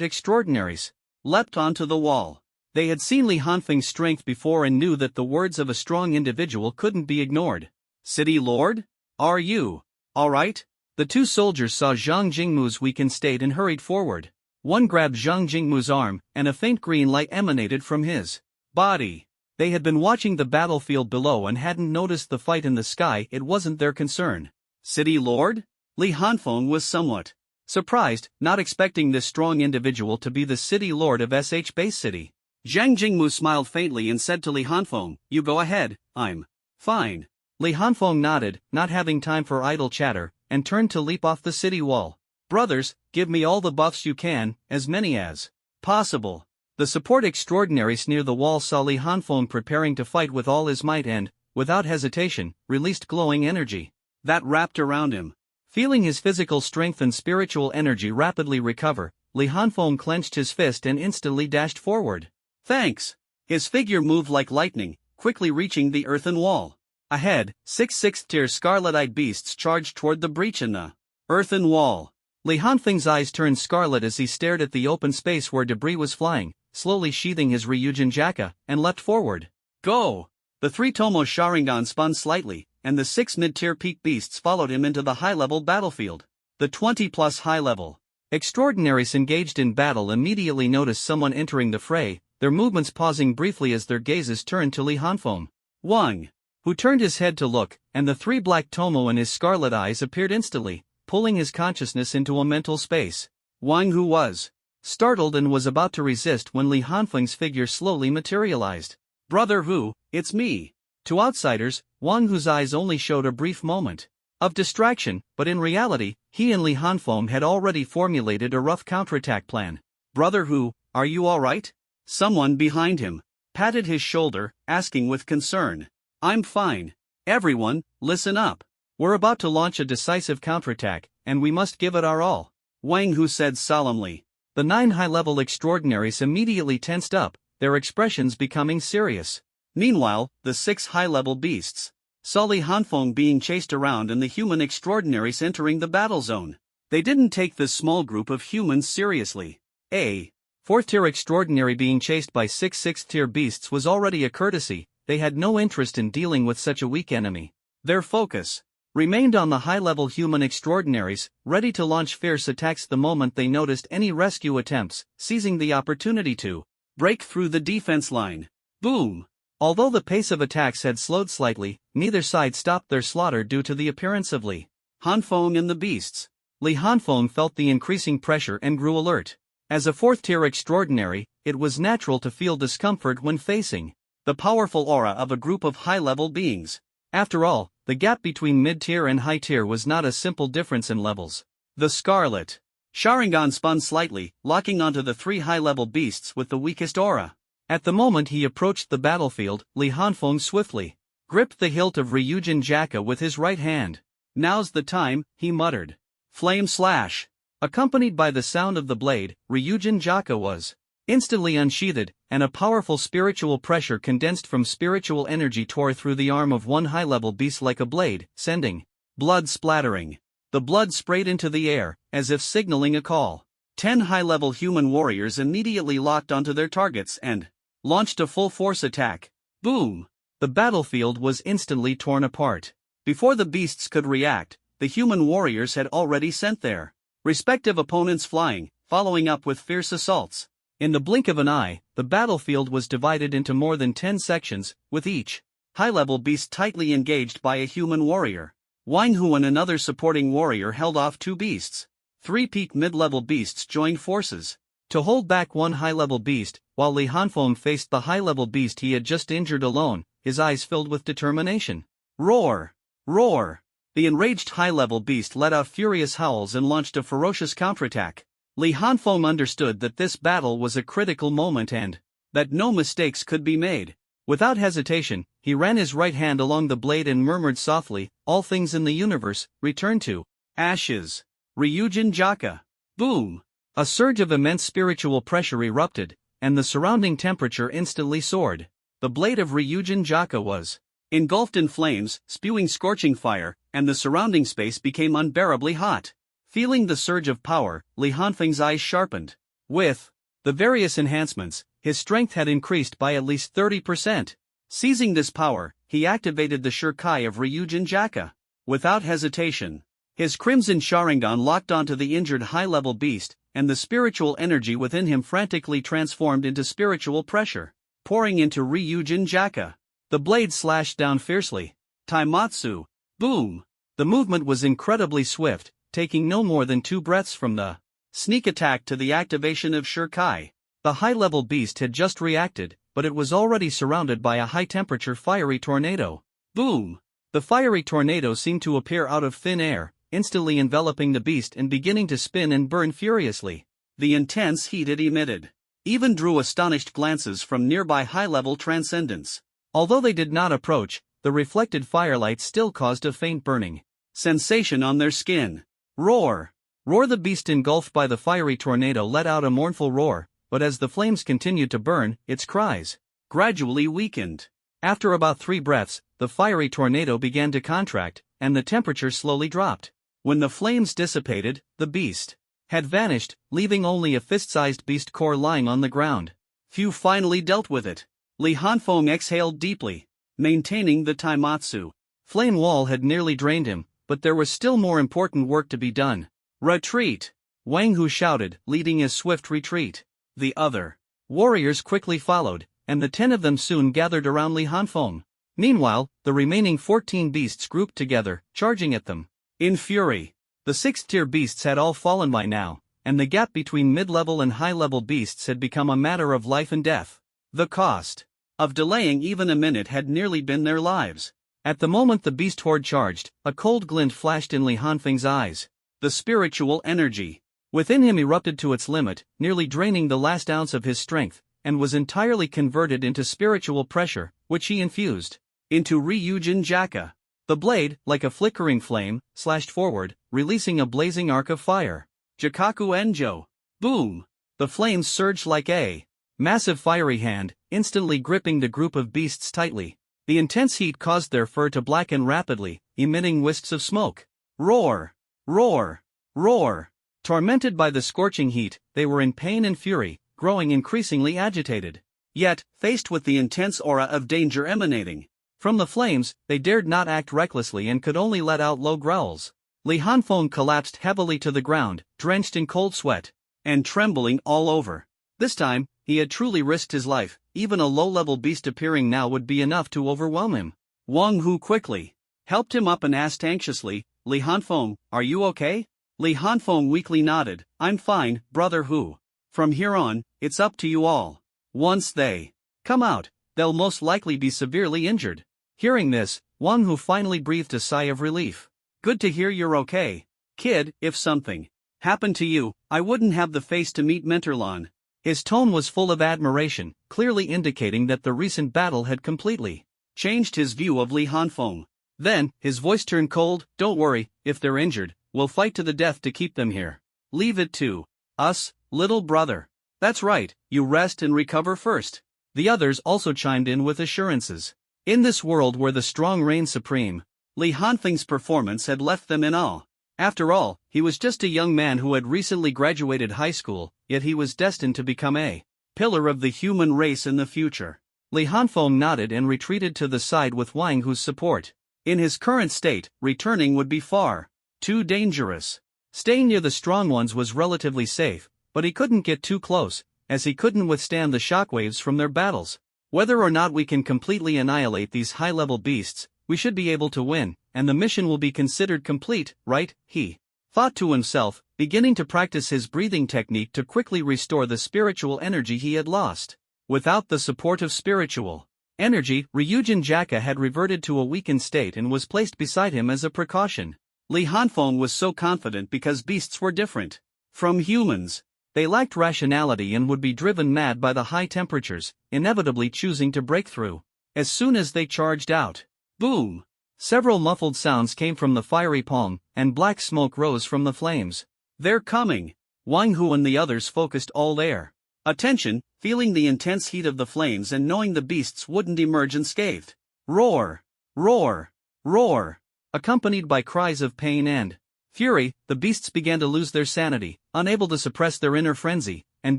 extraordinaries leapt onto the wall. They had seen Li Hanfeng's strength before and knew that the words of a strong individual couldn't be ignored. "City Lord? Are you all right?" The 2 soldiers saw Zhang Jingmu's weakened state and hurried forward. One grabbed Zhang Jingmu's arm, and a faint green light emanated from his body. They had been watching the battlefield below and hadn't noticed the fight in the sky. It wasn't their concern. "City Lord?" Li Hanfeng was somewhat surprised, not expecting this strong individual to be the city lord of SH Base City. Zhang Jingmu smiled faintly and said to Li Hanfeng, "You go ahead, I'm fine." Li Hanfeng nodded, not having time for idle chatter, and turned to leap off the city wall. "Brothers, give me all the buffs you can, as many as possible." The support extraordinaries near the wall saw Li Hanfeng preparing to fight with all his might and, without hesitation, released glowing energy that wrapped around him. Feeling his physical strength and spiritual energy rapidly recover, Li Hanfeng clenched his fist and instantly dashed forward. "Thanks!" His figure moved like lightning, quickly reaching the earthen wall. Ahead, 6 6th-tier scarlet-eyed beasts charged toward the breach in the earthen wall. Li Hanfeng's eyes turned scarlet as he stared at the open space where debris was flying, slowly sheathing his Ryujin Jaka, and leapt forward. "Go!" The 3 Tomo Sharingan spun slightly, and the 6 mid-tier peak beasts followed him into the high-level battlefield. The 20-plus high-level extraordinaries engaged in battle immediately noticed someone entering the fray, their movements pausing briefly as their gazes turned to Li Hanfeng. Wang, who turned his head to look, and the 3 black Tomo in his scarlet eyes appeared instantly, pulling his consciousness into a mental space. Wang, who was startled and was about to resist when Li Hanfeng's figure slowly materialized. "Brother Hu, it's me." To outsiders, Wang Hu's eyes only showed a brief moment of distraction, but in reality, he and Li Hanfeng had already formulated a rough counterattack plan. "Brother Hu, are you alright?" Someone behind him patted his shoulder, asking with concern. "I'm fine. Everyone, listen up. We're about to launch a decisive counterattack, and we must give it our all," Wang Hu said solemnly. The 9 high-level extraordinaries immediately tensed up, their expressions becoming serious. Meanwhile, the 6 high-level beasts saw Li Hanfeng being chased around and the human extraordinaries entering the battle zone. They didn't take this small group of humans seriously. A 4th-tier extraordinary being chased by 6 6th-tier beasts was already a courtesy. They had no interest in dealing with such a weak enemy. Their focus remained on the high-level human extraordinaries, ready to launch fierce attacks the moment they noticed any rescue attempts, seizing the opportunity to break through the defense line. Boom! Although the pace of attacks had slowed slightly, neither side stopped their slaughter due to the appearance of Li Hanfeng and the beasts. Li Hanfeng felt the increasing pressure and grew alert. As a 4th-tier extraordinary, it was natural to feel discomfort when facing the powerful aura of a group of high-level beings. After all, the gap between mid-tier and high-tier was not a simple difference in levels. The Scarlet Sharingan spun slightly, locking onto the 3 high-level beasts with the weakest aura. At the moment he approached the battlefield, Li Hanfeng swiftly gripped the hilt of Ryujin Jaka with his right hand. "Now's the time," he muttered. Flame slash! Accompanied by the sound of the blade, Ryujin Jaka was instantly unsheathed, and a powerful spiritual pressure condensed from spiritual energy tore through the arm of one high-level beast like a blade, sending blood splattering. The blood sprayed into the air, as if signaling a call. 10 high-level human warriors immediately locked onto their targets and launched a full-force attack. Boom! The battlefield was instantly torn apart. Before the beasts could react, the human warriors had already sent their respective opponents flying, following up with fierce assaults. In the blink of an eye, the battlefield was divided into more than 10 sections, with each high-level beast tightly engaged by a human warrior. Wang Hu and another supporting warrior held off 2 beasts. 3 peak mid-level beasts joined forces to hold back one high-level beast, while Li Hanfeng faced the high-level beast he had just injured alone, his eyes filled with determination. Roar! Roar! The enraged high-level beast let out furious howls and launched a ferocious counterattack. Li Hanfeng understood that this battle was a critical moment and that no mistakes could be made. Without hesitation, he ran his right hand along the blade and murmured softly, "All things in the universe, return to ashes." Ryujin Jaka. Boom! A surge of immense spiritual pressure erupted, and the surrounding temperature instantly soared. The blade of Ryujin Jaka was engulfed in flames, spewing scorching fire, and the surrounding space became unbearably hot. Feeling the surge of power, Li Hanfeng's eyes sharpened. With the various enhancements, his strength had increased by at least 30%. Seizing this power, he activated the Shurkai of Ryujin Jaka. Without hesitation, his Crimson Sharingan locked onto the injured high-level beast, and the spiritual energy within him frantically transformed into spiritual pressure, pouring into Ryujin Jaka. The blade slashed down fiercely. Taimatsu! Boom! The movement was incredibly swift, taking no more than 2 breaths from the sneak attack to the activation of Shurkai. The high-level beast had just reacted, but it was already surrounded by a high-temperature fiery tornado. Boom! The fiery tornado seemed to appear out of thin air, instantly enveloping the beast and beginning to spin and burn furiously. The intense heat it emitted even drew astonished glances from nearby high-level transcendents. Although they did not approach, the reflected firelight still caused a faint burning sensation on their skin. Roar! Roar! The beast engulfed by the fiery tornado let out a mournful roar, but as the flames continued to burn, its cries gradually weakened. After about 3 breaths, the fiery tornado began to contract, and the temperature slowly dropped. When the flames dissipated, the beast had vanished, leaving only a fist-sized beast core lying on the ground. Few finally dealt with it. Li Hanfeng exhaled deeply, maintaining the Taimatsu flame wall had nearly drained him, but there was still more important work to be done. Retreat! Wang Hu shouted, leading a swift retreat. The other warriors quickly followed, and the 10 of them soon gathered around Li Hanfeng. Meanwhile, the remaining 14 beasts grouped together, charging at them. In fury, the 6th-tier beasts had all fallen by now, and the gap between mid-level and high-level beasts had become a matter of life and death. The cost of delaying even a minute had nearly been their lives. At the moment the beast horde charged, a cold glint flashed in Li Hanfeng's eyes. The spiritual energy within him erupted to its limit, nearly draining the last ounce of his strength, and was entirely converted into spiritual pressure, which he infused into Ryujin Jaka. The blade, like a flickering flame, slashed forward, releasing a blazing arc of fire. Jikaku Enjo. Boom! The flames surged like a massive fiery hand, instantly gripping the group of beasts tightly. The intense heat caused their fur to blacken rapidly, emitting wisps of smoke. Roar! Roar! Roar! Tormented by the scorching heat, they were in pain and fury, growing increasingly agitated. Yet, faced with the intense aura of danger emanating from the flames, they dared not act recklessly and could only let out low growls. Li Hanfeng collapsed heavily to the ground, drenched in cold sweat and trembling all over. This time, he had truly risked his life. Even a low-level beast appearing now would be enough to overwhelm him. Wang Hu quickly helped him up and asked anxiously, "Li Hanfeng, are you okay?" Li Hanfeng weakly nodded, "I'm fine, brother Hu. From here on, it's up to you all. Once they come out, they'll most likely be severely injured." Hearing this, Wang Hu finally breathed a sigh of relief. "Good to hear you're okay. Kid, if something happened to you, I wouldn't have the face to meet Mentorlon." His tone was full of admiration, clearly indicating that the recent battle had completely changed his view of Li Hanfeng. Then, his voice turned cold, "Don't worry, if they're injured, we'll fight to the death to keep them here. Leave it to us, little brother." "That's right, you rest and recover first." The others also chimed in with assurances. In this world where the strong reign supreme, Li Hanfeng's performance had left them in awe. After all, he was just a young man who had recently graduated high school, yet he was destined to become a pillar of the human race in the future. Li Hanfeng nodded and retreated to the side with Wang Hu's support. In his current state, returning would be far too dangerous. Staying near the strong ones was relatively safe, but he couldn't get too close, as he couldn't withstand the shockwaves from their battles. Whether or not we can completely annihilate these high-level beasts, we should be able to win, and the mission will be considered complete, right? He thought to himself, beginning to practice his breathing technique to quickly restore the spiritual energy he had lost. Without the support of spiritual energy, Ryujin Jaka had reverted to a weakened state and was placed beside him as a precaution. Li Hanfeng was so confident because beasts were different from humans. They lacked rationality and would be driven mad by the high temperatures, inevitably choosing to break through. As soon as they charged out, boom! Several muffled sounds came from the fiery palm, and black smoke rose from the flames. "They're coming!" Wang Hu and the others focused all their attention, feeling the intense heat of the flames and knowing the beasts wouldn't emerge unscathed. Roar! Roar! Roar! Accompanied by cries of pain and fury, the beasts began to lose their sanity, unable to suppress their inner frenzy, and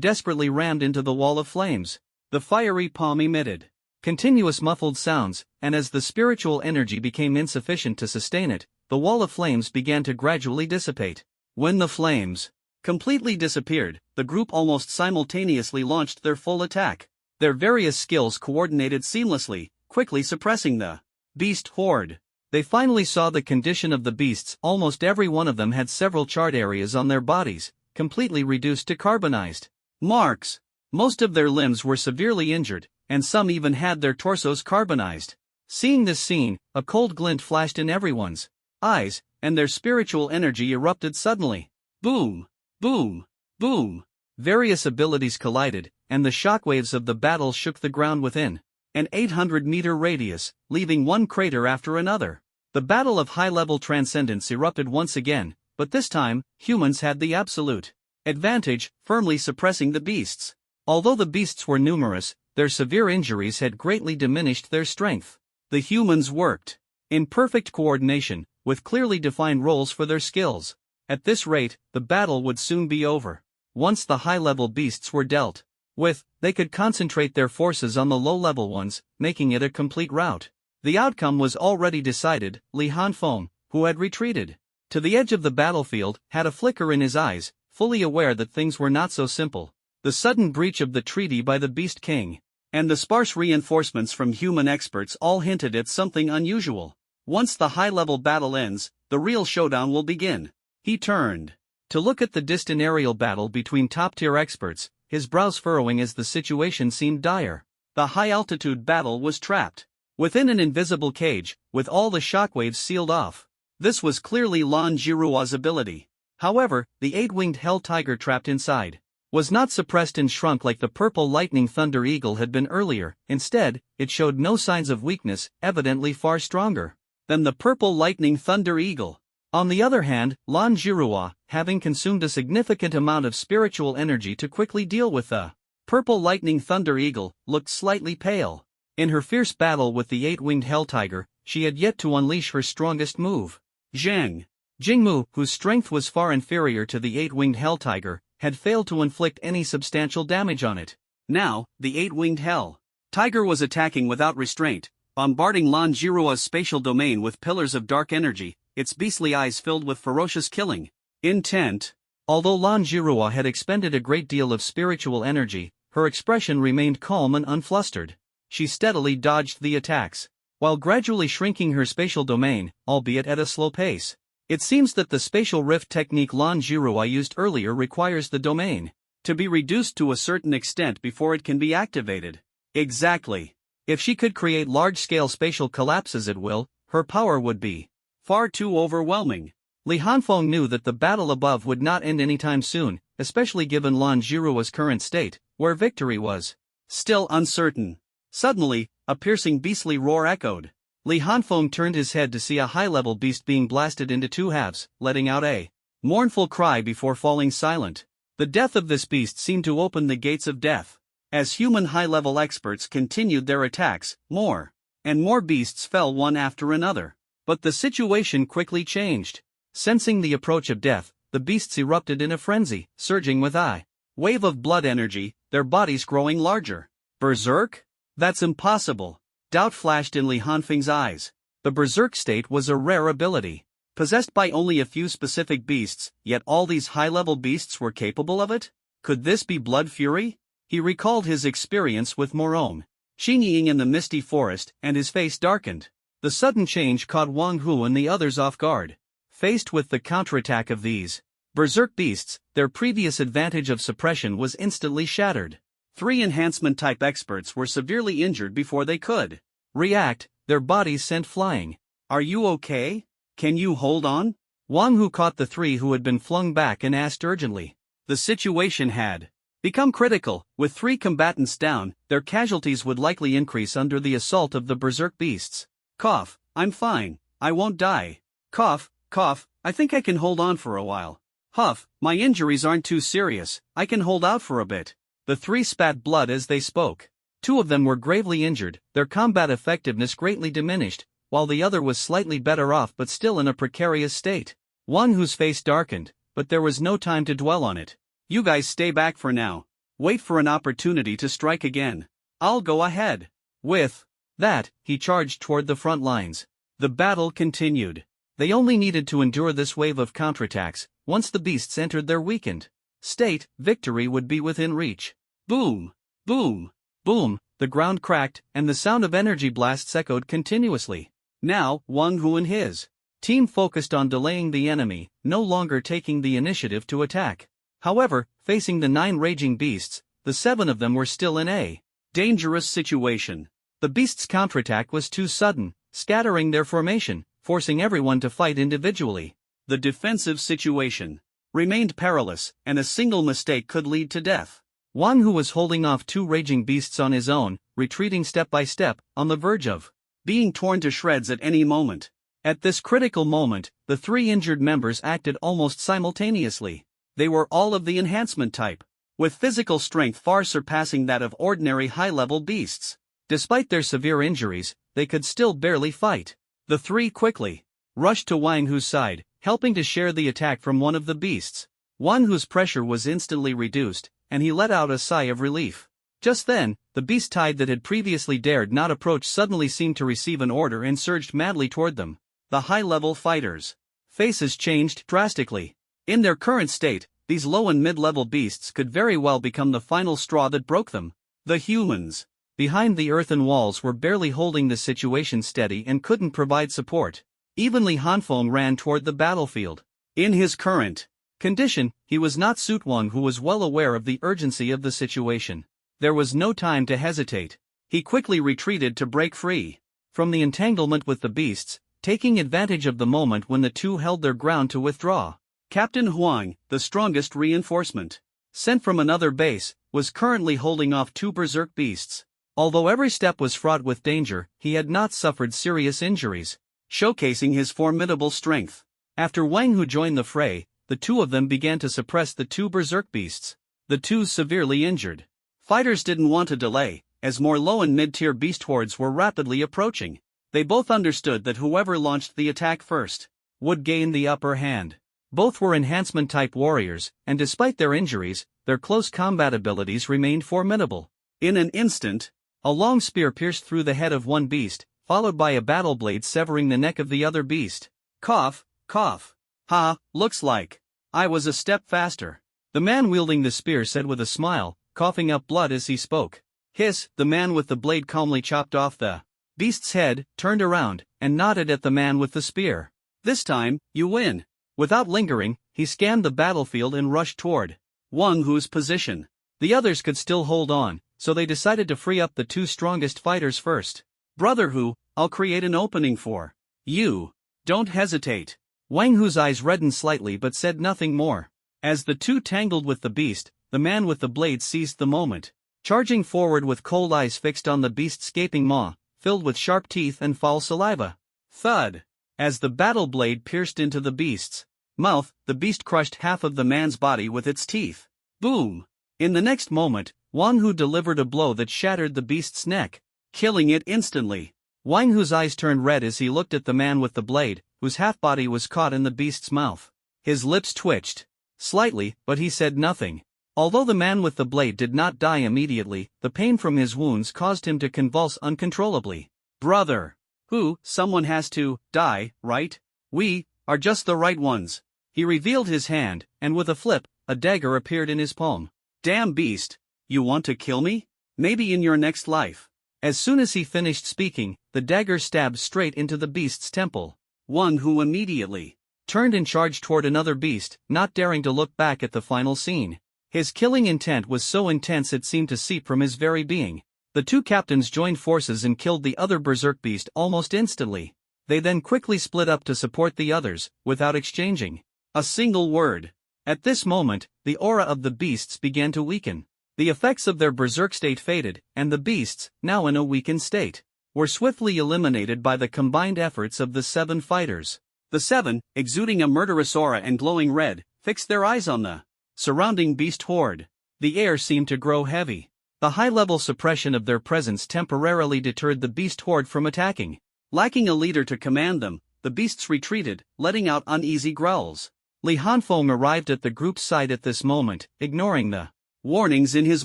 desperately rammed into the wall of flames. The fiery palm emitted continuous muffled sounds, and as the spiritual energy became insufficient to sustain it, the wall of flames began to gradually dissipate. When the flames completely disappeared, the group almost simultaneously launched their full attack. Their various skills coordinated seamlessly, quickly suppressing the beast horde. They finally saw the condition of the beasts. Almost every one of them had several charred areas on their bodies, completely reduced to carbonized marks. Most of their limbs were severely injured, and some even had their torsos carbonized. Seeing this scene, a cold glint flashed in everyone's eyes, and their spiritual energy erupted suddenly. Boom! Boom! Boom! Various abilities collided, and the shockwaves of the battle shook the ground within an 800-meter radius, leaving one crater after another. The battle of high-level transcendence erupted once again, but this time, humans had the absolute advantage, firmly suppressing the beasts. Although the beasts were numerous, their severe injuries had greatly diminished their strength. The humans worked in perfect coordination, with clearly defined roles for their skills. At this rate, the battle would soon be over. Once the high-level beasts were dealt with, they could concentrate their forces on the low-level ones, making it a complete rout. The outcome was already decided. Li Hanfeng, who had retreated to the edge of the battlefield, had a flicker in his eyes, fully aware that things were not so simple. The sudden breach of the treaty by the Beast King and the sparse reinforcements from human experts all hinted at something unusual. Once the high-level battle ends, the real showdown will begin. He turned To look at the distant aerial battle between top-tier experts, his brows furrowing as the situation seemed dire. The high-altitude battle was trapped within an invisible cage, with all the shockwaves sealed off. This was clearly Lan Jiruo's ability. However, the eight-winged hell tiger trapped inside was not suppressed and shrunk like the purple lightning thunder eagle had been earlier. Instead, it showed no signs of weakness, evidently far stronger than the purple lightning thunder eagle. On the other hand, Lan Jiruo, having consumed a significant amount of spiritual energy to quickly deal with the purple lightning thunder eagle, looked slightly pale. In her fierce battle with the eight-winged hell tiger, she had yet to unleash her strongest move. Jingmu, whose strength was far inferior to the eight-winged hell tiger, had failed to inflict any substantial damage on it. Now, the eight-winged hell tiger was attacking without restraint, bombarding Lan Jiruo's spatial domain with pillars of dark energy, its beastly eyes filled with ferocious killing intent. Although Lan Jiruo had expended a great deal of spiritual energy, her expression remained calm and unflustered. She steadily dodged the attacks, while gradually shrinking her spatial domain, albeit at a slow pace. It seems that the spatial rift technique Lan Jiruo used earlier requires the domain to be reduced to a certain extent before it can be activated. Exactly. If she could create large-scale spatial collapses at will, her power would be far too overwhelming. Li Hanfeng knew that the battle above would not end anytime soon, especially given Lan Jiruo's current state, where victory was still uncertain. Suddenly, a piercing beastly roar echoed. Li Hanfeng turned his head to see a high-level beast being blasted into two halves, letting out a mournful cry before falling silent. The death of this beast seemed to open the gates of death. As human high-level experts continued their attacks, more and more beasts fell one after another. But the situation quickly changed. Sensing the approach of death, the beasts erupted in a frenzy, surging with a wave of blood energy, their bodies growing larger. Berserk? That's impossible. Doubt flashed in Li Hanfeng's eyes. The berserk state was a rare ability, possessed by only a few specific beasts, yet all these high-level beasts were capable of it? Could this be blood fury? He recalled his experience with Morome Xingying in the misty forest, and his face darkened. The sudden change caught Wang Hu and the others off guard. Faced with the counterattack of these berserk beasts, their previous advantage of suppression was instantly shattered. 3 enhancement-type experts were severely injured before they could react, their bodies sent flying. Are you okay? Can you hold on? Wang Hu caught the 3 who had been flung back and asked urgently. The situation had become critical. With 3 combatants down, their casualties would likely increase under the assault of the berserk beasts. Cough, I'm fine, I won't die. Cough, cough, I think I can hold on for a while. Huff, my injuries aren't too serious, I can hold out for a bit. The 3 spat blood as they spoke. 2 of them were gravely injured, their combat effectiveness greatly diminished, while the other was slightly better off but still in a precarious state. One whose face darkened, but there was no time to dwell on it. You guys stay back for now. Wait for an opportunity to strike again. I'll go ahead. With that, he charged toward the front lines. The battle continued. They only needed to endure this wave of counterattacks. Once the beasts entered their weakened state, victory would be within reach. Boom! Boom! Boom! The ground cracked, and the sound of energy blasts echoed continuously. Now, Wang Hu and his team focused on delaying the enemy, no longer taking the initiative to attack. However, facing the 9 raging beasts, the 7 of them were still in a dangerous situation. The beasts' counterattack was too sudden, scattering their formation, forcing everyone to fight individually. The defensive situation remained perilous, and a single mistake could lead to death. Wang Hu was holding off 2 raging beasts on his own, retreating step by step, on the verge of being torn to shreds at any moment. At this critical moment, the 3 injured members acted almost simultaneously. They were all of the enhancement type, with physical strength far surpassing that of ordinary high-level beasts. Despite their severe injuries, they could still barely fight. The 3 quickly rushed to Wang Hu's side, helping to share the attack from one of the beasts. Wang Hu's pressure was instantly reduced, and he let out a sigh of relief. Just then, the beast tide that had previously dared not approach suddenly seemed to receive an order and surged madly toward them. The high-level fighters' faces changed drastically. In their current state, these low and mid-level beasts could very well become the final straw that broke them. The humans behind the earthen walls were barely holding the situation steady and couldn't provide support. Even Li Hanfeng ran toward the battlefield. In his current condition, he was not Suit Wang, who was well aware of the urgency of the situation. There was no time to hesitate. He quickly retreated to break free from the entanglement with the beasts, taking advantage of the moment when the two held their ground to withdraw. Captain Huang, the strongest reinforcement, sent from another base, was currently holding off two berserk beasts. Although every step was fraught with danger, he had not suffered serious injuries, showcasing his formidable strength. After Wang Hu joined the fray, the two of them began to suppress the two berserk beasts, the two severely injured. Fighters didn't want to delay, as more low and mid-tier beast hordes were rapidly approaching. They both understood that whoever launched the attack first would gain the upper hand. Both were enhancement-type warriors, and despite their injuries, their close combat abilities remained formidable. In an instant, a long spear pierced through the head of one beast, followed by a battle blade severing the neck of the other beast. Cough, cough. Ha, looks like I was a step faster, the man wielding the spear said with a smile, coughing up blood as he spoke. Hiss, the man with the blade calmly chopped off the beast's head, turned around, and nodded at the man with the spear. This time, you win. Without lingering, he scanned the battlefield and rushed toward Wang Hu's position. The others could still hold on, so they decided to free up the two strongest fighters first. Brother Hu, I'll create an opening for you. Don't hesitate. Wang Hu's eyes reddened slightly but said nothing more. As the two tangled with the beast, the man with the blade seized the moment, charging forward with cold eyes fixed on the beast's gaping maw, filled with sharp teeth and foul saliva. Thud! As the battle blade pierced into the beast's mouth, the beast crushed half of the man's body with its teeth. Boom! In the next moment, Wang Hu delivered a blow that shattered the beast's neck, killing it instantly. Wang Hu's eyes turned red as he looked at the man with the blade, whose half-body was caught in the beast's mouth. His lips twitched slightly, but he said nothing. Although the man with the blade did not die immediately, the pain from his wounds caused him to convulse uncontrollably. Brother Hu, someone has to die, right? We are just the right ones. He revealed his hand, and with a flip, a dagger appeared in his palm. Damn beast! You want to kill me? Maybe in your next life. As soon as he finished speaking, the dagger stabbed straight into the beast's temple. Wang Hu immediately turned and charged toward another beast, not daring to look back at the final scene. His killing intent was so intense it seemed to seep from his very being. The two captains joined forces and killed the other berserk beast almost instantly. They then quickly split up to support the others, without exchanging a single word. At this moment, the aura of the beasts began to weaken. The effects of their berserk state faded, and the beasts, now in a weakened state, were swiftly eliminated by the combined efforts of the 7 fighters. The 7, exuding a murderous aura and glowing red, fixed their eyes on the surrounding beast horde. The air seemed to grow heavy. The high-level suppression of their presence temporarily deterred the beast horde from attacking. Lacking a leader to command them, the beasts retreated, letting out uneasy growls. Li Hanfeng arrived at the group's side at this moment, ignoring the warnings in his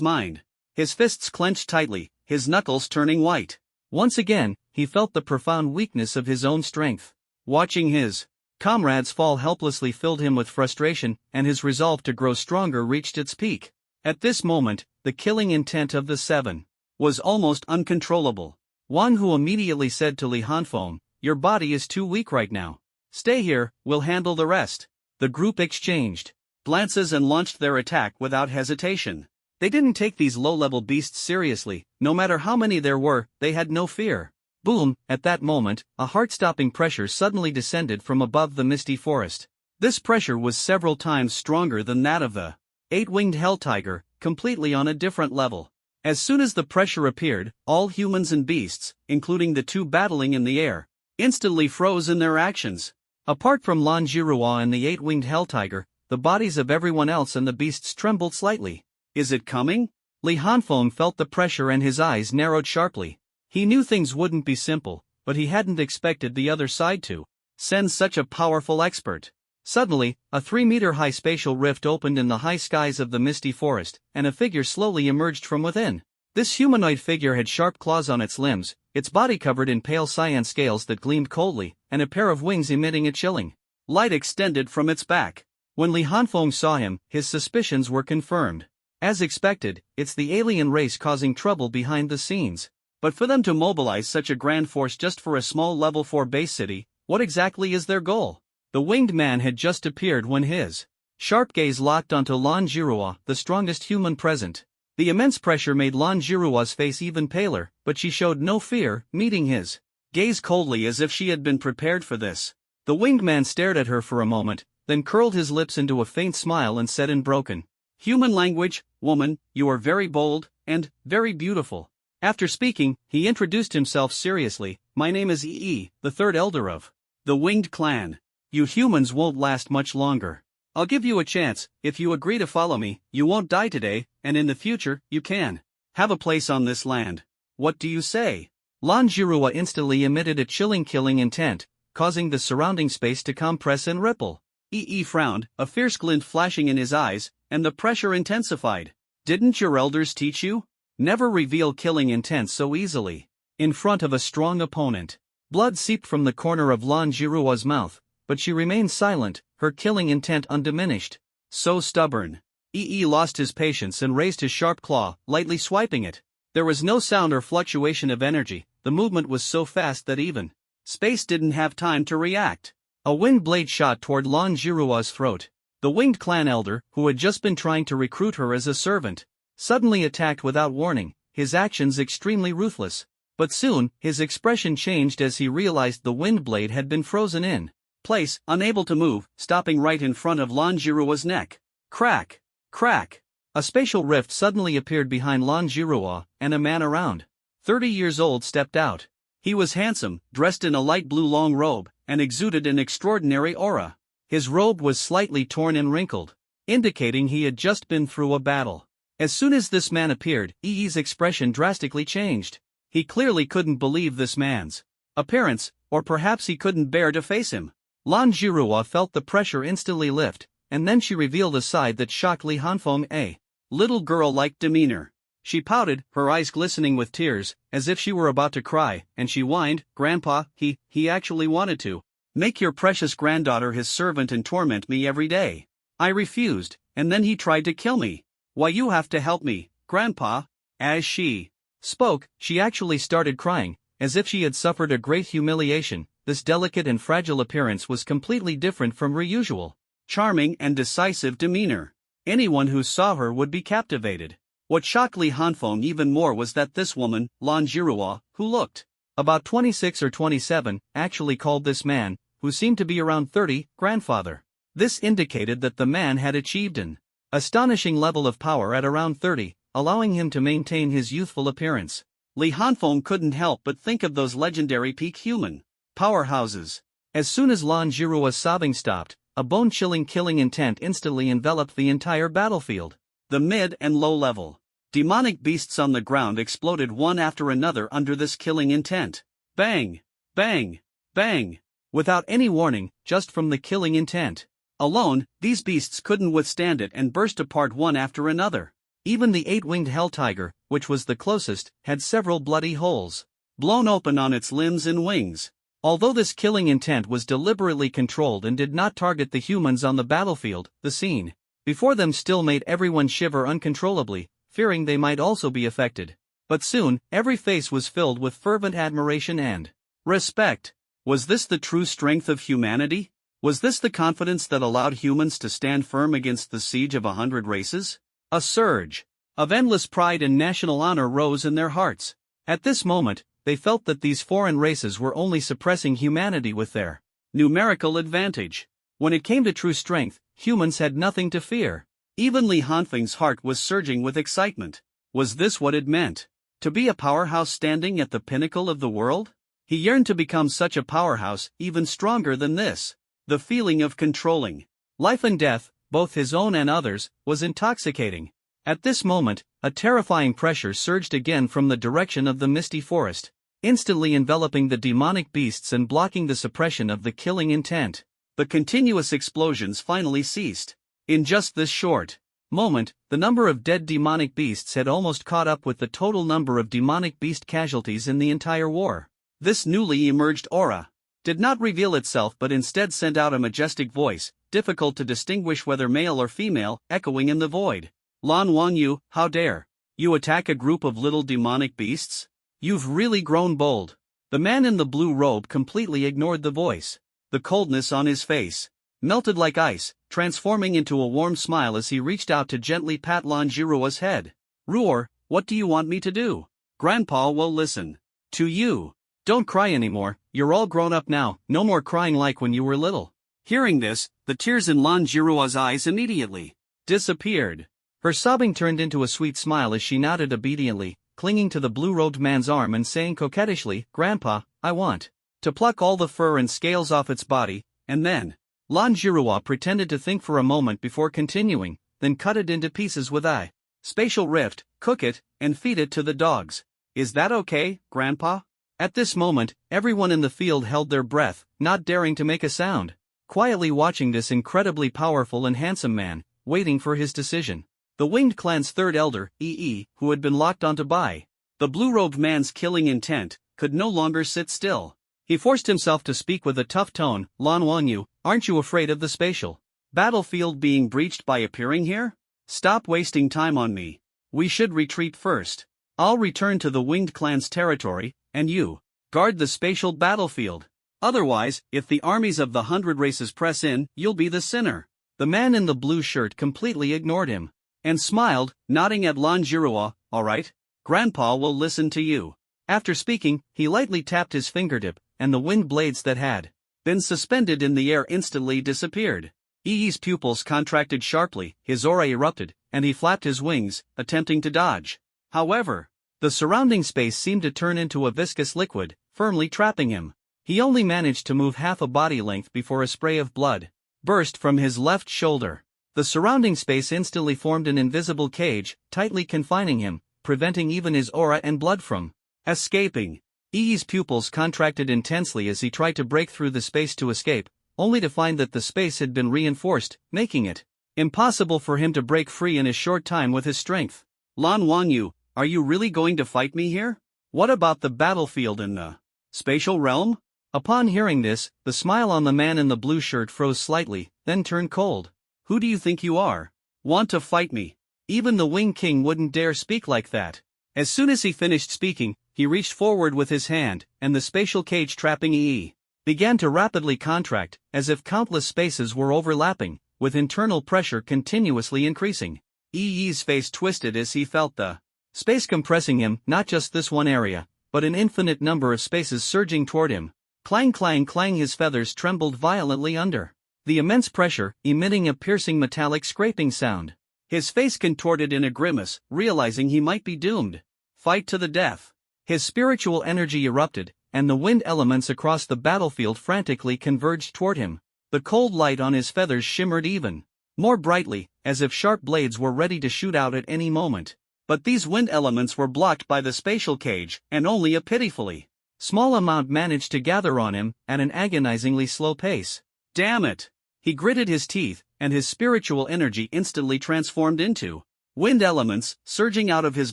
mind. His fists clenched tightly, his knuckles turning white. Once again, he felt the profound weakness of his own strength. Watching his comrades fall helplessly filled him with frustration, and his resolve to grow stronger reached its peak. At this moment, the killing intent of the 7 was almost uncontrollable. Wang Hu immediately said to Li Hanfeng, "Your body is too weak right now. Stay here, we'll handle the rest." The group exchanged glances and launched their attack without hesitation. They didn't take these low-level beasts seriously. No matter how many there were, they had no fear. Boom! At that moment, a heart-stopping pressure suddenly descended from above the misty forest. This pressure was several times stronger than that of the 8-winged hell tiger, completely on a different level. As soon as the pressure appeared, all humans and beasts, including the two battling in the air, instantly froze in their actions. Apart from Lan Jirua and the 8-winged hell tiger, the bodies of everyone else and the beasts trembled slightly. Is it coming? Li Hanfeng felt the pressure and his eyes narrowed sharply. He knew things wouldn't be simple, but he hadn't expected the other side to send such a powerful expert. Suddenly, a 3-meter-high spatial rift opened in the high skies of the misty forest, and a figure slowly emerged from within. This humanoid figure had sharp claws on its limbs, its body covered in pale cyan scales that gleamed coldly, and a pair of wings emitting a chilling light extended from its back. When Li Hanfeng saw him, his suspicions were confirmed. As expected, it's the alien race causing trouble behind the scenes. But for them to mobilize such a grand force just for a small level 4 base city, what exactly is their goal? The winged man had just appeared when his Sharp gaze locked onto Lan Jirua, the strongest human present. The immense pressure made Lan Jirua's face even paler, but she showed no fear, meeting his gaze coldly as if she had been prepared for this. The winged man stared at her for a moment, then curled his lips into a faint smile and said in broken human language, "Woman, you are very bold, and very beautiful." After speaking, he introduced himself seriously. "My name is Yi, the third elder of the Winged Clan. You humans won't last much longer. I'll give you a chance. If you agree to follow me, you won't die today, and in the future, you can have a place on this land. What do you say?" Lan Jirua instantly emitted a chilling killing intent, causing the surrounding space to compress and ripple. Yi frowned, a fierce glint flashing in his eyes, and the pressure intensified. "Didn't your elders teach you? Never reveal killing intent so easily in front of a strong opponent." Blood seeped from the corner of Lan Jirua's mouth, but she remained silent, her killing intent undiminished. "So stubborn." Yi lost his patience and raised his sharp claw, lightly swiping it. There was no sound or fluctuation of energy, the movement was so fast that even space didn't have time to react. A wind blade shot toward Lan Jirua's throat. The winged clan elder, who had just been trying to recruit her as a servant, suddenly attacked without warning, his actions extremely ruthless. But soon, his expression changed as he realized the wind blade had been frozen in place, unable to move, stopping right in front of Lan Jirua's neck. Crack! Crack! A spatial rift suddenly appeared behind Lan Jirua, and a man around 30 years old stepped out. He was handsome, dressed in a light blue long robe, and exuded an extraordinary aura. His robe was slightly torn and wrinkled, indicating he had just been through a battle. As soon as this man appeared, Yi's expression drastically changed. He clearly couldn't believe this man's appearance, or perhaps he couldn't bear to face him. Lan Jirua felt the pressure instantly lift, and then she revealed a side that shocked Li Hanfeng, a little girl-like demeanor. She pouted, her eyes glistening with tears, as if she were about to cry, and she whined, "Grandpa, he actually wanted to make your precious granddaughter his servant and torment me every day. I refused, and then he tried to kill me. Why, you have to help me, Grandpa." As she spoke, she actually started crying, as if she had suffered a great humiliation. This delicate and fragile appearance was completely different from her usual charming and decisive demeanor. Anyone who saw her would be captivated. What shocked Li Hanfeng even more was that this woman, Lan Jirua, who looked about 26 or 27, actually called this man, who seemed to be around 30, grandfather. This indicated that the man had achieved an astonishing level of power at around 30, allowing him to maintain his youthful appearance. Li Hanfeng couldn't help but think of those legendary peak human powerhouses. As soon as Lan Jirua's sobbing stopped, a bone-chilling killing intent instantly enveloped the entire battlefield. The mid and low-level demonic beasts on the ground exploded one after another under this killing intent. Bang! Bang! Bang! Without any warning, just from the killing intent alone, these beasts couldn't withstand it and burst apart one after another. Even the 8-winged hell tiger, which was the closest, had several bloody holes blown open on its limbs and wings. Although this killing intent was deliberately controlled and did not target the humans on the battlefield, the scene before them still made everyone shiver uncontrollably, fearing they might also be affected. But soon, every face was filled with fervent admiration and respect. Was this the true strength of humanity? Was this the confidence that allowed humans to stand firm against the siege of 100 races? A surge of endless pride and national honor rose in their hearts. At this moment, they felt that these foreign races were only suppressing humanity with their numerical advantage. When it came to true strength, humans had nothing to fear. Even Li Hanfeng's heart was surging with excitement. Was this what it meant to be a powerhouse standing at the pinnacle of the world? He yearned to become such a powerhouse, even stronger than this. The feeling of controlling life and death, both his own and others, was intoxicating. At this moment, a terrifying pressure surged again from the direction of the misty forest, instantly enveloping the demonic beasts and blocking the suppression of the killing intent. The continuous explosions finally ceased. In just this short moment, the number of dead demonic beasts had almost caught up with the total number of demonic beast casualties in the entire war. This newly emerged aura did not reveal itself but instead sent out a majestic voice, difficult to distinguish whether male or female, echoing in the void. "Lan Wangyu, how dare you attack a group of little demonic beasts? You've really grown bold." The man in the blue robe completely ignored the voice. The coldness on his face melted like ice, transforming into a warm smile as he reached out to gently pat Lan Jiruo's head. Ruor, what do you want me to do? Grandpa will listen to you. Don't cry anymore, you're all grown up now, no more crying like when you were little. Hearing this, the tears in Lan Jiruo's eyes immediately disappeared. Her sobbing turned into a sweet smile as she nodded obediently, clinging to the blue-robed man's arm and saying coquettishly, Grandpa, I want to pluck all the fur and scales off its body, and then. Lan Jiruo pretended to think for a moment before continuing, then cut it into pieces with a spatial rift, cook it, and feed it to the dogs. Is that okay, Grandpa? At this moment, everyone in the field held their breath, not daring to make a sound, quietly watching this incredibly powerful and handsome man, waiting for his decision. The Winged Clan's third elder, Yi, who had been locked onto by the blue-robed man's killing intent, could no longer sit still. He forced himself to speak with a tough tone. Lan Wangyu, aren't you afraid of the spatial battlefield being breached by appearing here? Stop wasting time on me. We should retreat first. I'll return to the Winged Clan's territory, and you guard the spatial battlefield. Otherwise, if the armies of the 100 races press in, you'll be the sinner. The man in the blue shirt completely ignored him and smiled, nodding at Lan Jiruo. All right, Grandpa will listen to you. After speaking, he lightly tapped his fingertip, and the wind blades that had been suspended in the air instantly disappeared. Yi's pupils contracted sharply, his aura erupted, and he flapped his wings, attempting to dodge. However, the surrounding space seemed to turn into a viscous liquid, firmly trapping him. He only managed to move half a body length before a spray of blood burst from his left shoulder. The surrounding space instantly formed an invisible cage, tightly confining him, preventing even his aura and blood from escaping. Yi's pupils contracted intensely as he tried to break through the space to escape, only to find that the space had been reinforced, making it impossible for him to break free in a short time with his strength. Lan Wangyu, are you really going to fight me here? What about the battlefield in the spatial realm? Upon hearing this, the smile on the man in the blue shirt froze slightly, then turned cold. Who do you think you are? Want to fight me? Even the Wing King wouldn't dare speak like that. As soon as he finished speaking, he reached forward with his hand, and the spatial cage trapping Yi began to rapidly contract, as if countless spaces were overlapping, with internal pressure continuously increasing. Yi's face twisted as he felt the space compressing him, not just this one area, but an infinite number of spaces surging toward him. Clang clang clang, his feathers trembled violently under the immense pressure, emitting a piercing metallic scraping sound. His face contorted in a grimace, realizing he might be doomed. Fight to the death. His spiritual energy erupted, and the wind elements across the battlefield frantically converged toward him. The cold light on his feathers shimmered even more brightly, as if sharp blades were ready to shoot out at any moment. But these wind elements were blocked by the spatial cage, and only a pitifully small amount managed to gather on him at an agonizingly slow pace. Damn it! He gritted his teeth, and his spiritual energy instantly transformed into wind elements, surging out of his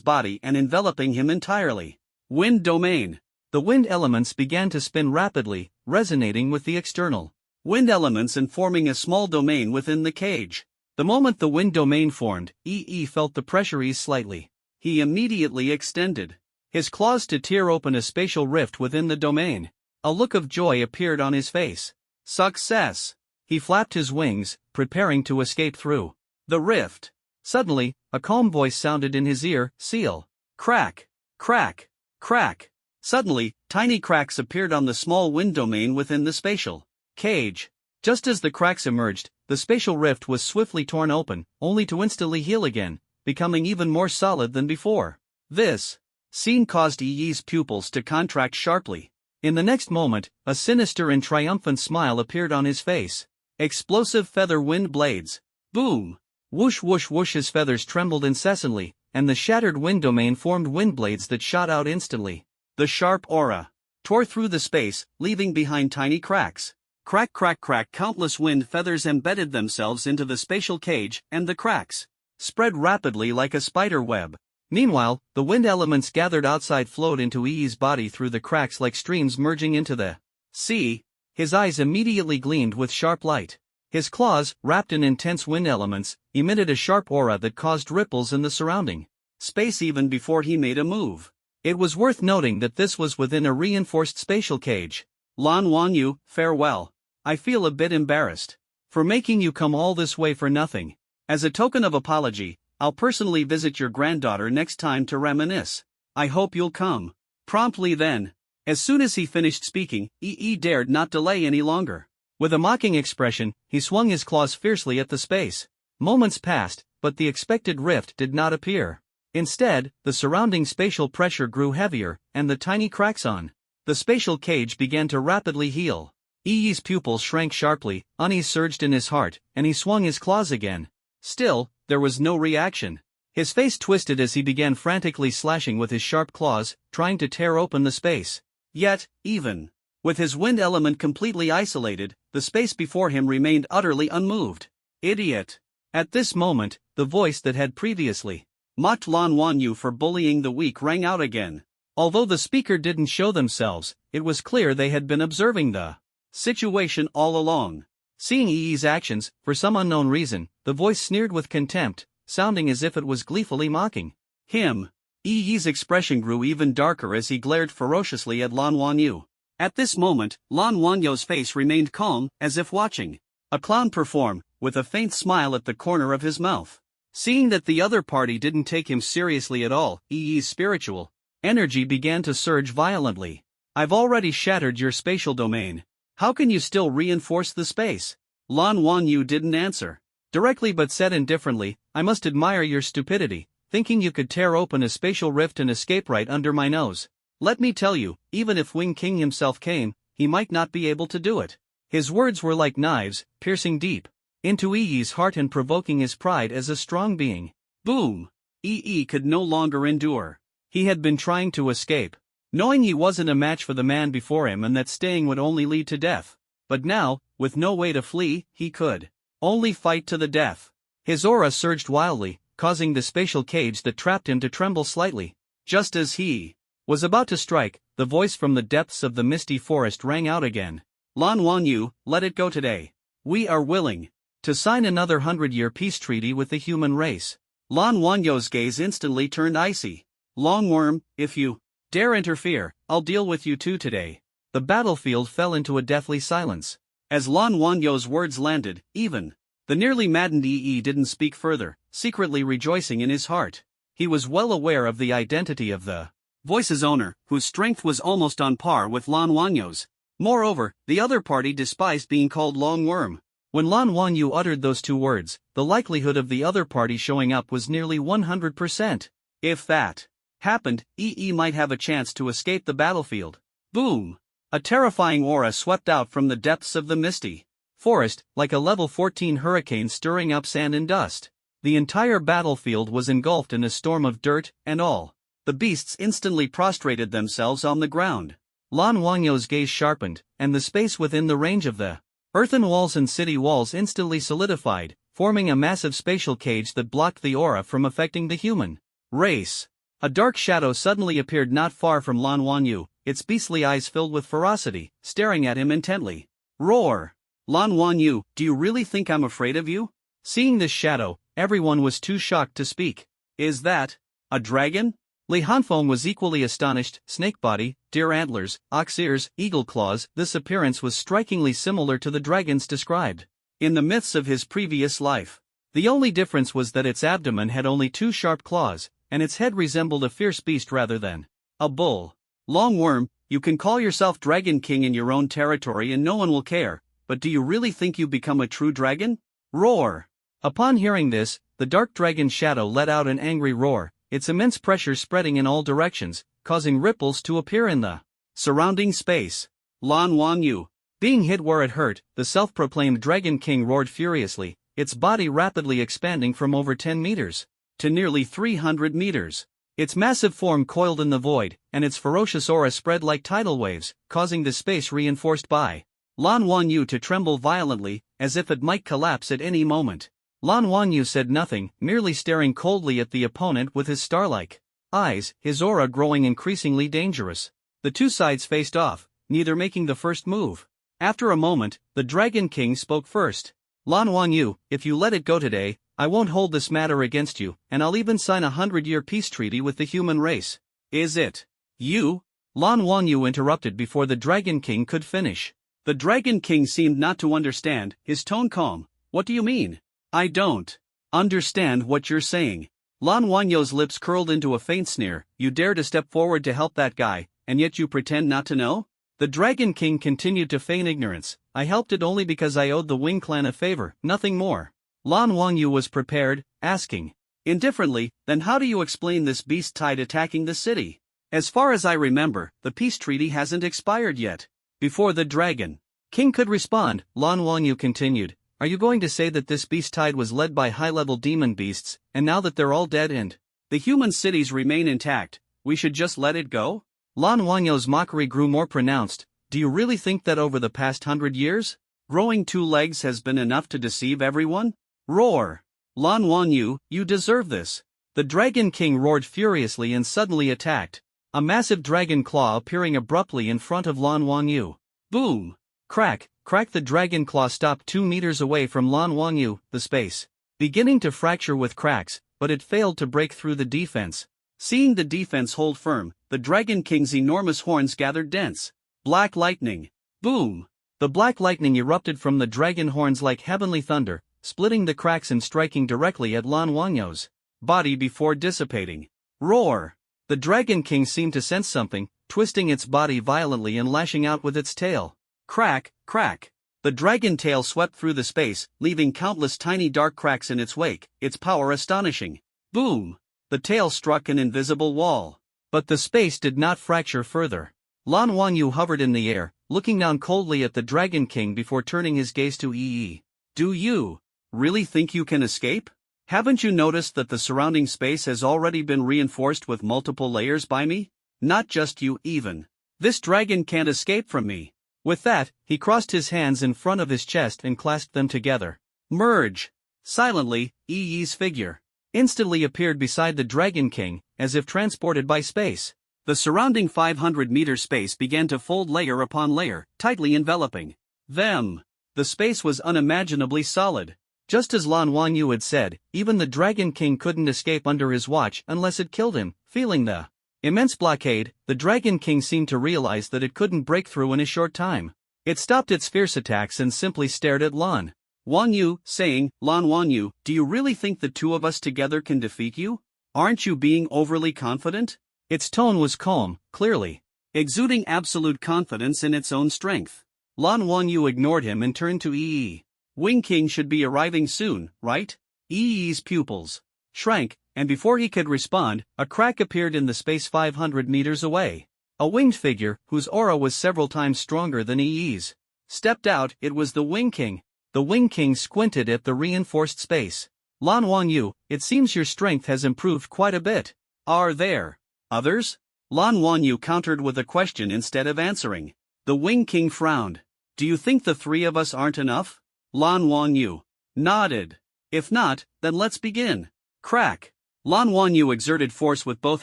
body and enveloping him entirely. Wind domain. The wind elements began to spin rapidly, resonating with the external wind elements and forming a small domain within the cage. The moment the wind domain formed, Yi felt the pressure ease slightly. He immediately extended his claws to tear open a spatial rift within the domain. A look of joy appeared on his face. Success! He flapped his wings, preparing to escape through the rift. Suddenly, a calm voice sounded in his ear, seal. Crack! Crack! Crack! Suddenly, tiny cracks appeared on the small wind domain within the spatial cage. Just as the cracks emerged, the spatial rift was swiftly torn open, only to instantly heal again, becoming even more solid than before. This scene caused Yi's pupils to contract sharply. In the next moment, a sinister and triumphant smile appeared on his face. Explosive feather wind blades. Boom! Whoosh whoosh whoosh, his feathers trembled incessantly, and the shattered wind domain formed wind blades that shot out instantly. The sharp aura tore through the space, leaving behind tiny cracks. Crack crack crack, countless wind feathers embedded themselves into the spatial cage, and the cracks spread rapidly like a spider web. Meanwhile, the wind elements gathered outside flowed into Yi's body through the cracks like streams merging into the sea. His eyes immediately gleamed with sharp light. His claws, wrapped in intense wind elements, emitted a sharp aura that caused ripples in the surrounding space even before he made a move. It was worth noting that this was within a reinforced spatial cage. Lan Wangyu, farewell. I feel a bit embarrassed. For making you come all this way for nothing. As a token of apology, I'll personally visit your granddaughter next time to reminisce. I hope you'll come. Promptly then. As soon as he finished speaking, Yi dared not delay any longer. With a mocking expression, he swung his claws fiercely at the space. Moments passed, but the expected rift did not appear. Instead, the surrounding spatial pressure grew heavier, and the tiny cracks on the spatial cage began to rapidly heal. Yi's pupils shrank sharply, unease surged in his heart, and he swung his claws again. Still, there was no reaction. His face twisted as he began frantically slashing with his sharp claws, trying to tear open the space. Yet, even with his wind element completely isolated, the space before him remained utterly unmoved. Idiot! At this moment, the voice that had previously mocked Lan Wanyu for bullying the weak rang out again. Although the speaker didn't show themselves, it was clear they had been observing the situation all along. Seeing Yi's actions, for some unknown reason, the voice sneered with contempt, sounding as if it was gleefully mocking him. Yi's expression grew even darker as he glared ferociously at Lan Wanyu. At this moment, Lan Wanyu's face remained calm, as if watching a clown perform, with a faint smile at the corner of his mouth. Seeing that the other party didn't take him seriously at all, Yi's spiritual energy began to surge violently. I've already shattered your spatial domain. How can you still reinforce the space? Lan Wanyu didn't answer directly but said indifferently, I must admire your stupidity, thinking you could tear open a spatial rift and escape right under my nose. Let me tell you, even if Wing King himself came, he might not be able to do it. His words were like knives, piercing deep into Yi's heart and provoking his pride as a strong being. Boom! Yi could no longer endure. He had been trying to escape, knowing he wasn't a match for the man before him and that staying would only lead to death. But now, with no way to flee, he could only fight to the death. His aura surged wildly, causing the spatial cage that trapped him to tremble slightly. Just as he was about to strike, the voice from the depths of the misty forest rang out again. Lan Wanyu, let it go today. We are willing to sign another 100-year peace treaty with the human race. Lan Wanyu's gaze instantly turned icy. Longworm, if you dare interfere, I'll deal with you too today. The battlefield fell into a deathly silence. As Lan Wanyu's words landed, even the nearly maddened Yi didn't speak further, secretly rejoicing in his heart. He was well aware of the identity of the voice's owner, whose strength was almost on par with Lan Wanyu's. Moreover, the other party despised being called Longworm. When Lan Wanyu uttered those two words, the likelihood of the other party showing up was nearly 100%. If that happened, Yi might have a chance to escape the battlefield. Boom! A terrifying aura swept out from the depths of the misty forest, like a level 14 hurricane stirring up sand and dust. The entire battlefield was engulfed in a storm of dirt and all the beasts instantly prostrated themselves on the ground. Lan Wanyu's gaze sharpened, and the space within the range of the earthen walls and city walls instantly solidified, forming a massive spatial cage that blocked the aura from affecting the human race. A dark shadow suddenly appeared not far from Lan Wanyu, its beastly eyes filled with ferocity, staring at him intently. Roar! Lan Wanyu, do you really think I'm afraid of you? Seeing this shadow, everyone was too shocked to speak. Is that a dragon? Li Hanfeng was equally astonished. Snake body, deer antlers, ox ears, eagle claws. This appearance was strikingly similar to the dragons described in the myths of his previous life. The only difference was that its abdomen had only two sharp claws, and its head resembled a fierce beast rather than a bull. Longworm, you can call yourself Dragon King in your own territory and no one will care, but do you really think you become a true dragon? Roar! Upon hearing this, the dark dragon's shadow let out an angry roar, its immense pressure spreading in all directions, causing ripples to appear in the surrounding space. Lan Wanyu, being hit where it hurt, the self-proclaimed Dragon King roared furiously, its body rapidly expanding from over 10 meters to nearly 300 meters. Its massive form coiled in the void, and its ferocious aura spread like tidal waves, causing the space reinforced by Lan Wanyu to tremble violently, as if it might collapse at any moment. Lan Wanyu said nothing, merely staring coldly at the opponent with his star-like eyes, his aura growing increasingly dangerous. The two sides faced off, neither making the first move. After a moment, the Dragon King spoke first. Lan Wanyu, if you let it go today, I won't hold this matter against you, and I'll even sign a 100-year peace treaty with the human race. Is it you? Lan Wanyu interrupted before the Dragon King could finish. The Dragon King seemed not to understand, his tone calm. What do you mean? I don't understand what you're saying. Lan Wanyou's lips curled into a faint sneer. You dare to step forward to help that guy, and yet you pretend not to know? The Dragon King continued to feign ignorance. I helped it only because I owed the Wing clan a favor, nothing more. Lan Wanyou was prepared, asking indifferently, then how do you explain this beast tide attacking the city? As far as I remember, the peace treaty hasn't expired yet. Before the Dragon King could respond, Lan Wanyou continued, are you going to say that this beast tide was led by high-level demon beasts, and now that they're all dead and the human cities remain intact, we should just let it go? Lan Wanyou's mockery grew more pronounced. Do you really think that over the past 100 years, growing 2 legs has been enough to deceive everyone? Roar! Lan Wanyou, you deserve this. The Dragon King roared furiously and suddenly attacked, a massive dragon claw appearing abruptly in front of Lan Wanyou. Boom! Crack, crack. The dragon claw stopped 2 meters away from Lan Wanyou, the space beginning to fracture with cracks, but it failed to break through the defense. Seeing the defense hold firm, the Dragon King's enormous horns gathered dense. Black lightning. Boom! The black lightning erupted from the dragon horns like heavenly thunder, splitting the cracks and striking directly at Lan Wanyou's body before dissipating. Roar! The Dragon King seemed to sense something, twisting its body violently and lashing out with its tail. Crack, crack. The dragon tail swept through the space, leaving countless tiny dark cracks in its wake, its power astonishing. Boom! The tail struck an invisible wall. But the space did not fracture further. Lan Wanyou hovered in the air, looking down coldly at the Dragon King before turning his gaze to Yi. Do you really think you can escape? Haven't you noticed that the surrounding space has already been reinforced with multiple layers by me? Not just you even. This dragon can't escape from me. With that, he crossed his hands in front of his chest and clasped them together. Merge! Silently, Yi's figure instantly appeared beside the Dragon King, as if transported by space. The surrounding 500-meter space began to fold layer upon layer, tightly enveloping them. The space was unimaginably solid. Just as Lan Wanyou had said, even the Dragon King couldn't escape under his watch unless it killed him. Feeling the immense blockade, the Dragon King seemed to realize that it couldn't break through in a short time. It stopped its fierce attacks and simply stared at Lan Wanyou, saying, Lan Wanyou, do you really think the 2 of us together can defeat you? Aren't you being overly confident? Its tone was calm, clearly exuding absolute confidence in its own strength. Lan Wanyou ignored him and turned to Yi. Wing King should be arriving soon, right? Yi's pupils shrank, and before he could respond, a crack appeared in the space 500 meters away. A winged figure, whose aura was several times stronger than Yi's, stepped out. It was the Wing King. The Wing King squinted at the reinforced space. Lan Wanyou, it seems your strength has improved quite a bit. Are there others? Lan Wanyou countered with a question instead of answering. The Wing King frowned. Do you think the 3 of us aren't enough? Lan Wanyou nodded. If not, then let's begin. Crack! Lan Wanyou exerted force with both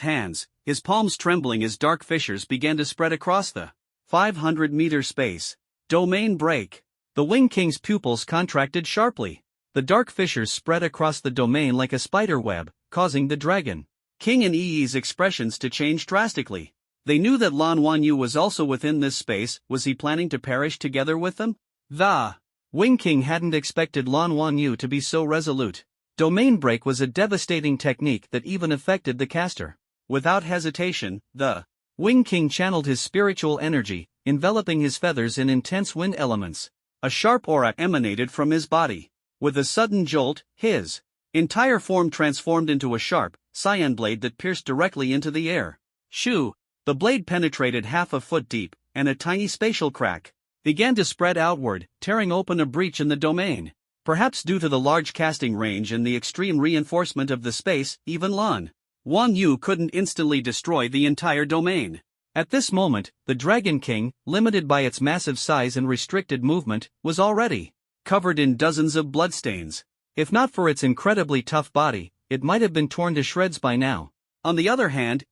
hands, his palms trembling as dark fissures began to spread across the 500-meter space. Domain break. The Wing King's pupils contracted sharply. The dark fissures spread across the domain like a spider web, causing the Dragon King and Yi's expressions to change drastically. They knew that Lan Wanyou was also within this space. Was he planning to perish together with them? The Wing King hadn't expected Lan Wanyou to be so resolute. Domain break was a devastating technique that even affected the caster. Without hesitation, the Wing King channeled his spiritual energy, enveloping his feathers in intense wind elements. A sharp aura emanated from his body. With a sudden jolt, his entire form transformed into a sharp, cyan blade that pierced directly into the air. Shoo! The blade penetrated half a foot deep, and a tiny spatial crack began to spread outward, tearing open a breach in the domain. Perhaps due to the large casting range and the extreme reinforcement of the space, even Lan Wanyou couldn't instantly destroy the entire domain. At this moment, the Dragon King, limited by its massive size and restricted movement, was already covered in dozens of bloodstains. If not for its incredibly tough body, it might have been torn to shreds by now. On the other hand,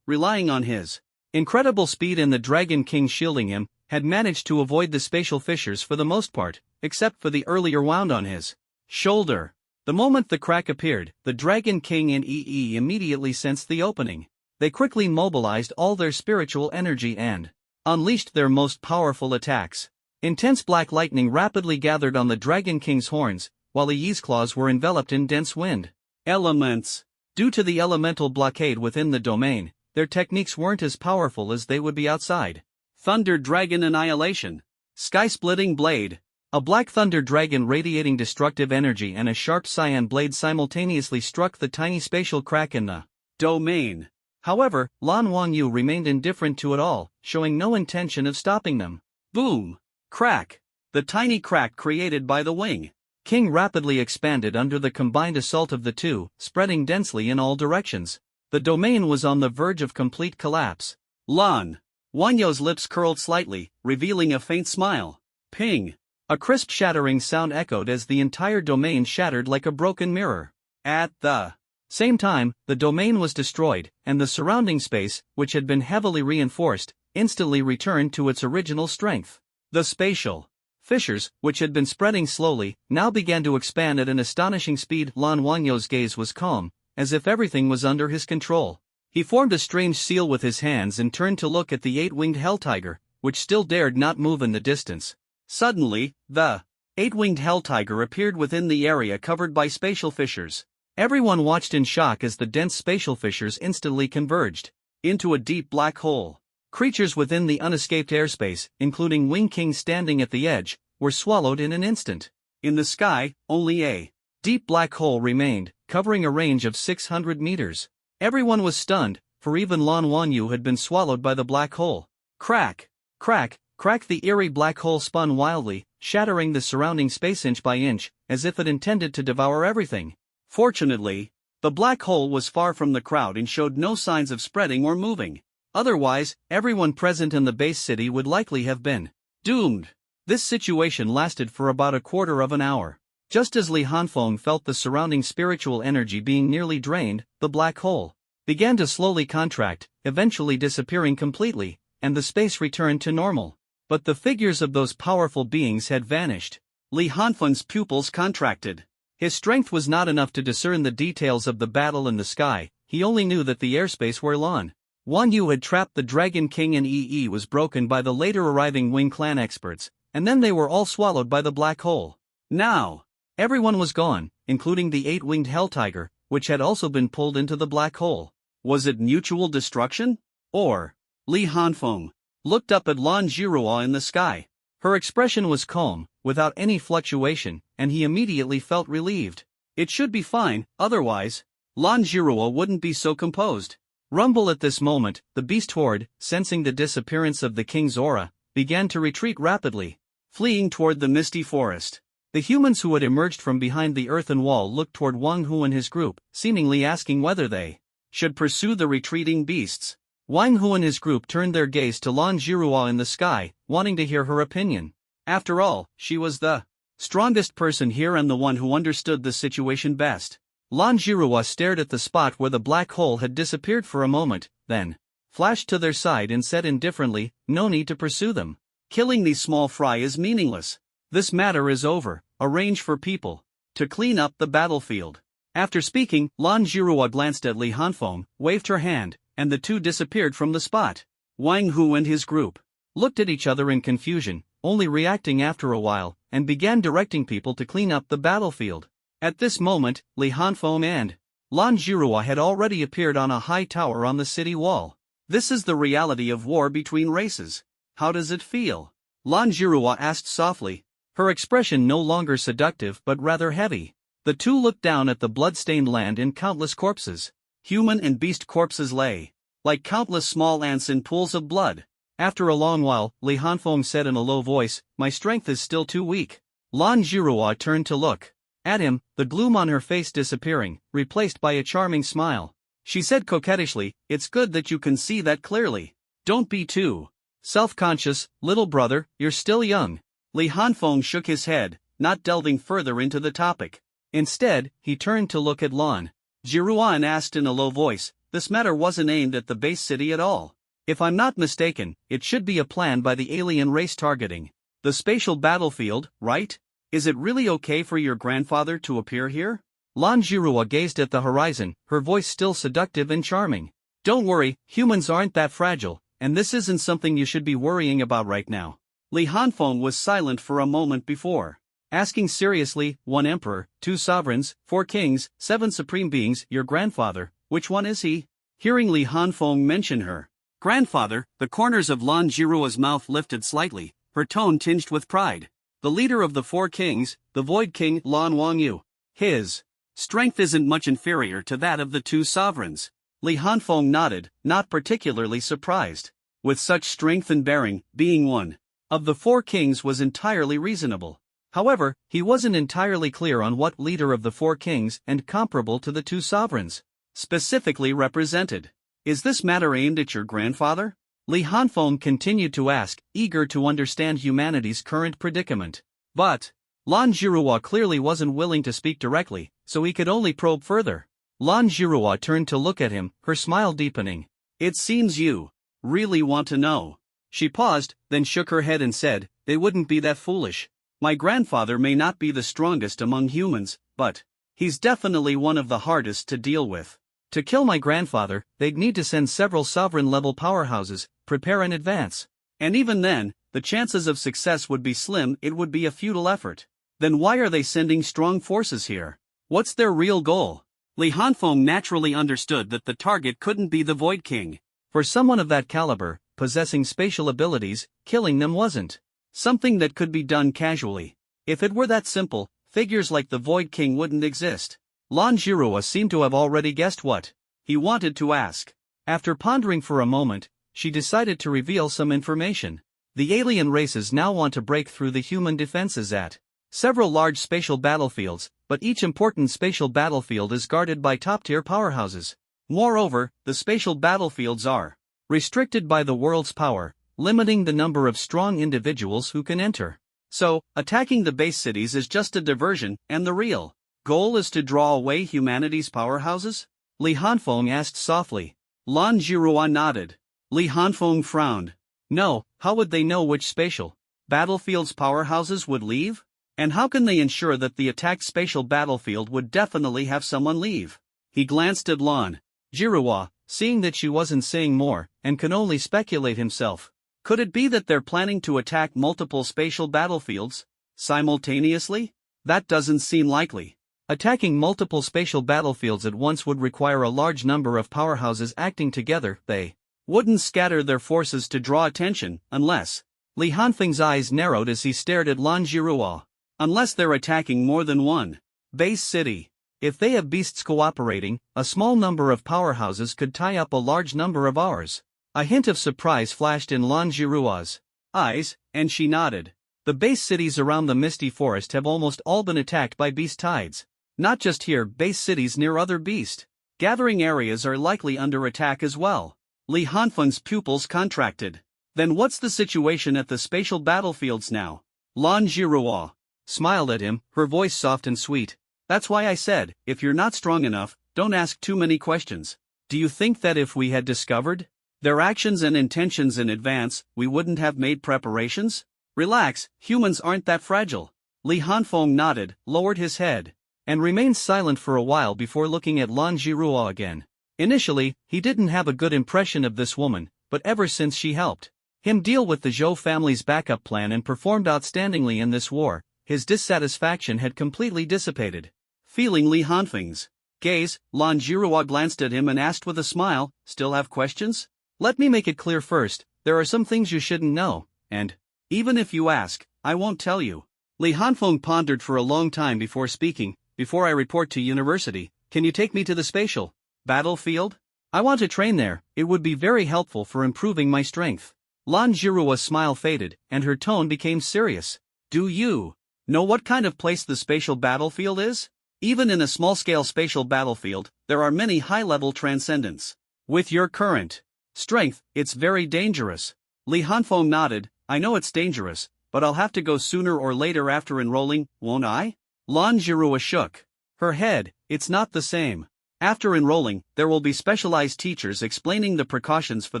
relying on his incredible speed and the Dragon King shielding him, had managed to avoid the spatial fissures for the most part, except for the earlier wound on his shoulder. The moment the crack appeared, the Dragon King and immediately sensed the opening. They quickly mobilized all their spiritual energy and unleashed their most powerful attacks. Intense black lightning rapidly gathered on the Dragon King's horns, while Yi's claws were enveloped in dense wind. Elements. Due to the elemental blockade within the domain, their techniques weren't as powerful as they would be outside. Thunder Dragon Annihilation. Sky-splitting blade. A black thunder dragon radiating destructive energy and a sharp cyan blade simultaneously struck the tiny spatial crack in the domain. However, Lan Wangyu remained indifferent to it all, showing no intention of stopping them. Boom! Crack! The tiny crack created by the wing king rapidly expanded under the combined assault of the two, spreading densely in all directions. The domain was on the verge of complete collapse. Lan Wanyo's lips curled slightly, revealing a faint smile. Ping! A crisp shattering sound echoed as the entire domain shattered like a broken mirror. At the same time, the domain was destroyed, and the surrounding space, which had been heavily reinforced, instantly returned to its original strength. The spatial fissures, which had been spreading slowly, now began to expand at an astonishing speed. Lan Wangyo's gaze was calm, as if everything was under his control. He formed a strange seal with his hands and turned to look at the eight-winged hell tiger, which still dared not move in the distance. Suddenly, the eight-winged hell tiger appeared within the area covered by spatial fissures. Everyone watched in shock as the dense spatial fissures instantly converged into a deep black hole. Creatures within the unescaped airspace, including Wing King standing at the edge, were swallowed in an instant. In the sky, only a deep black hole remained, covering a range of 600 meters. Everyone was stunned, for even Lan Wangyu had been swallowed by the black hole. Crack! Crack! Crack! The eerie black hole spun wildly, shattering the surrounding space inch by inch, as if it intended to devour everything. Fortunately, the black hole was far from the crowd and showed no signs of spreading or moving. Otherwise, everyone present in the base city would likely have been doomed. This situation lasted for about a quarter of an hour. Just as Li Hanfeng felt the surrounding spiritual energy being nearly drained, the black hole began to slowly contract, eventually disappearing completely, and the space returned to normal. But the figures of those powerful beings had vanished. Li Hanfeng's pupils contracted. His strength was not enough to discern the details of the battle in the sky. He only knew that the airspace where Lan Wangyu had trapped the Dragon King and Yi was broken by the later arriving Wing Clan experts, and then they were all swallowed by the black hole. Now, everyone was gone, including the eight-winged hell tiger, which had also been pulled into the black hole. Was it mutual destruction? Or? Li Hanfeng looked up at Lan Jiruo in the sky. Her expression was calm, without any fluctuation, and he immediately felt relieved. It should be fine, otherwise, Lan Jiruo wouldn't be so composed. Rumble at this moment, the beast horde, sensing the disappearance of the king's aura, began to retreat rapidly, fleeing toward the misty forest. The humans who had emerged from behind the earthen wall looked toward Wang Hu and his group, seemingly asking whether they should pursue the retreating beasts. Wang Hu and his group turned their gaze to Lan Jiruo in the sky, wanting to hear her opinion. After all, she was the strongest person here and the one who understood the situation best. Lan Jiruo stared at the spot where the black hole had disappeared for a moment, then flashed to their side and said indifferently, "No need to pursue them. Killing these small fry is meaningless. This matter is over. Arrange for people to clean up the battlefield." After speaking, Lan Jiruo glanced at Li Hanfeng, waved her hand, and the two disappeared from the spot. Wang Hu and his group looked at each other in confusion, only reacting after a while, and began directing people to clean up the battlefield. At this moment, Li Hanfeng and Lan Jiruo had already appeared on a high tower on the city wall. This is the reality of war between races. How does it feel? Lan Jiruo asked softly, her expression no longer seductive but rather heavy. The two looked down at the blood-stained land in countless corpses. Human and beast corpses lay like countless small ants in pools of blood. After a long while, Li Hanfeng said in a low voice, "My strength is still too weak." Lan Jiruo turned to look at him, the gloom on her face disappearing, replaced by a charming smile. She said coquettishly, "It's good that you can see that clearly. Don't be too self-conscious, little brother, you're still young." Li Hanfeng shook his head, not delving further into the topic. Instead, he turned to look at Lan Jiruo and asked in a low voice, "This matter wasn't aimed at the base city at all. If I'm not mistaken, it should be a plan by the alien race targeting the spatial battlefield, right? Is it really okay for your grandfather to appear here?" Lan Jiruo gazed at the horizon, her voice still seductive and charming. "Don't worry, humans aren't that fragile, and this isn't something you should be worrying about right now." Li Hanfeng was silent for a moment before asking seriously, 1 emperor, 2 sovereigns, 4 kings, 7 supreme beings, your grandfather, which one is he? Hearing Li Hanfeng mention her grandfather, the corners of Lan Jiruo's mouth lifted slightly, her tone tinged with pride. The leader of the 4 kings, the Void King Lan Wangyu. His strength isn't much inferior to that of the 2 sovereigns. Li Hanfeng nodded, not particularly surprised. With such strength and bearing, being one of the 4 kings was entirely reasonable. However, he wasn't entirely clear on what leader of the 4 kings and comparable to the 2 sovereigns specifically represented. Is this matter aimed at your grandfather? Li Hanfeng continued to ask, eager to understand humanity's current predicament. But Lan Jiruo clearly wasn't willing to speak directly, so he could only probe further. Lan Jiruo turned to look at him, her smile deepening. It seems you really want to know. She paused, then shook her head and said, they wouldn't be that foolish. My grandfather may not be the strongest among humans, but he's definitely one of the hardest to deal with. To kill my grandfather, they'd need to send several sovereign-level powerhouses, prepare in advance. And even then, the chances of success would be slim, it would be a futile effort. Then why are they sending strong forces here? What's their real goal? Li Hanfeng naturally understood that the target couldn't be the Void King. For someone of that caliber, possessing spatial abilities, killing them wasn't something that could be done casually. If it were that simple, figures like the Void King wouldn't exist. Lan Jiruo seemed to have already guessed what he wanted to ask. After pondering for a moment, she decided to reveal some information. The alien races now want to break through the human defenses at several large spatial battlefields, but each important spatial battlefield is guarded by top-tier powerhouses. Moreover, the spatial battlefields are restricted by the world's power, limiting the number of strong individuals who can enter. So, attacking the base cities is just a diversion, and the real goal is to draw away humanity's powerhouses? Li Hanfeng asked softly. Lan Jiruo nodded. Li Hanfeng frowned. No, how would they know which spatial battlefield's powerhouses would leave? And how can they ensure that the attacked spatial battlefield would definitely have someone leave? He glanced at Lan Jiruo, seeing that she wasn't saying more, and could only speculate himself. Could it be that they're planning to attack multiple spatial battlefields simultaneously? That doesn't seem likely. Attacking multiple spatial battlefields at once would require a large number of powerhouses acting together. They wouldn't scatter their forces to draw attention, unless… Li Hanfeng's eyes narrowed as he stared at Lan Jiruo. Unless they're attacking more than one base city. If they have beasts cooperating, a small number of powerhouses could tie up a large number of ours. A hint of surprise flashed in Lan Jiruo's eyes, and she nodded. The base cities around the Misty Forest have almost all been attacked by beast tides. Not just here, base cities near other beast gathering areas are likely under attack as well. Li Hanfeng's pupils contracted. Then what's the situation at the spatial battlefields now? Lan Jiruo smiled at him, her voice soft and sweet. That's why I said, if you're not strong enough, don't ask too many questions. Do you think that if we had discovered their actions and intentions in advance, we wouldn't have made preparations? Relax, humans aren't that fragile. Li Hanfeng nodded, lowered his head, and remained silent for a while before looking at Lan Jiruo again. Initially, he didn't have a good impression of this woman, but ever since she helped him deal with the Zhou family's backup plan and performed outstandingly in this war, his dissatisfaction had completely dissipated. Feeling Li Hanfeng's gaze, Lan Jiruo glanced at him and asked with a smile, still have questions? Let me make it clear first, there are some things you shouldn't know, and even if you ask, I won't tell you. Li Hanfeng pondered for a long time before speaking. Before I report to university, can you take me to the spatial battlefield? I want to train there, it would be very helpful for improving my strength. Lan Jiruo's smile faded, and her tone became serious. Do you know what kind of place the spatial battlefield is? Even in a small-scale spatial battlefield, there are many high-level transcendents. With your current strength, it's very dangerous. Li Hanfeng nodded. I know it's dangerous, but I'll have to go sooner or later after enrolling, won't I? Lan Jiruo shook her head. It's not the same. After enrolling, there will be specialized teachers explaining the precautions for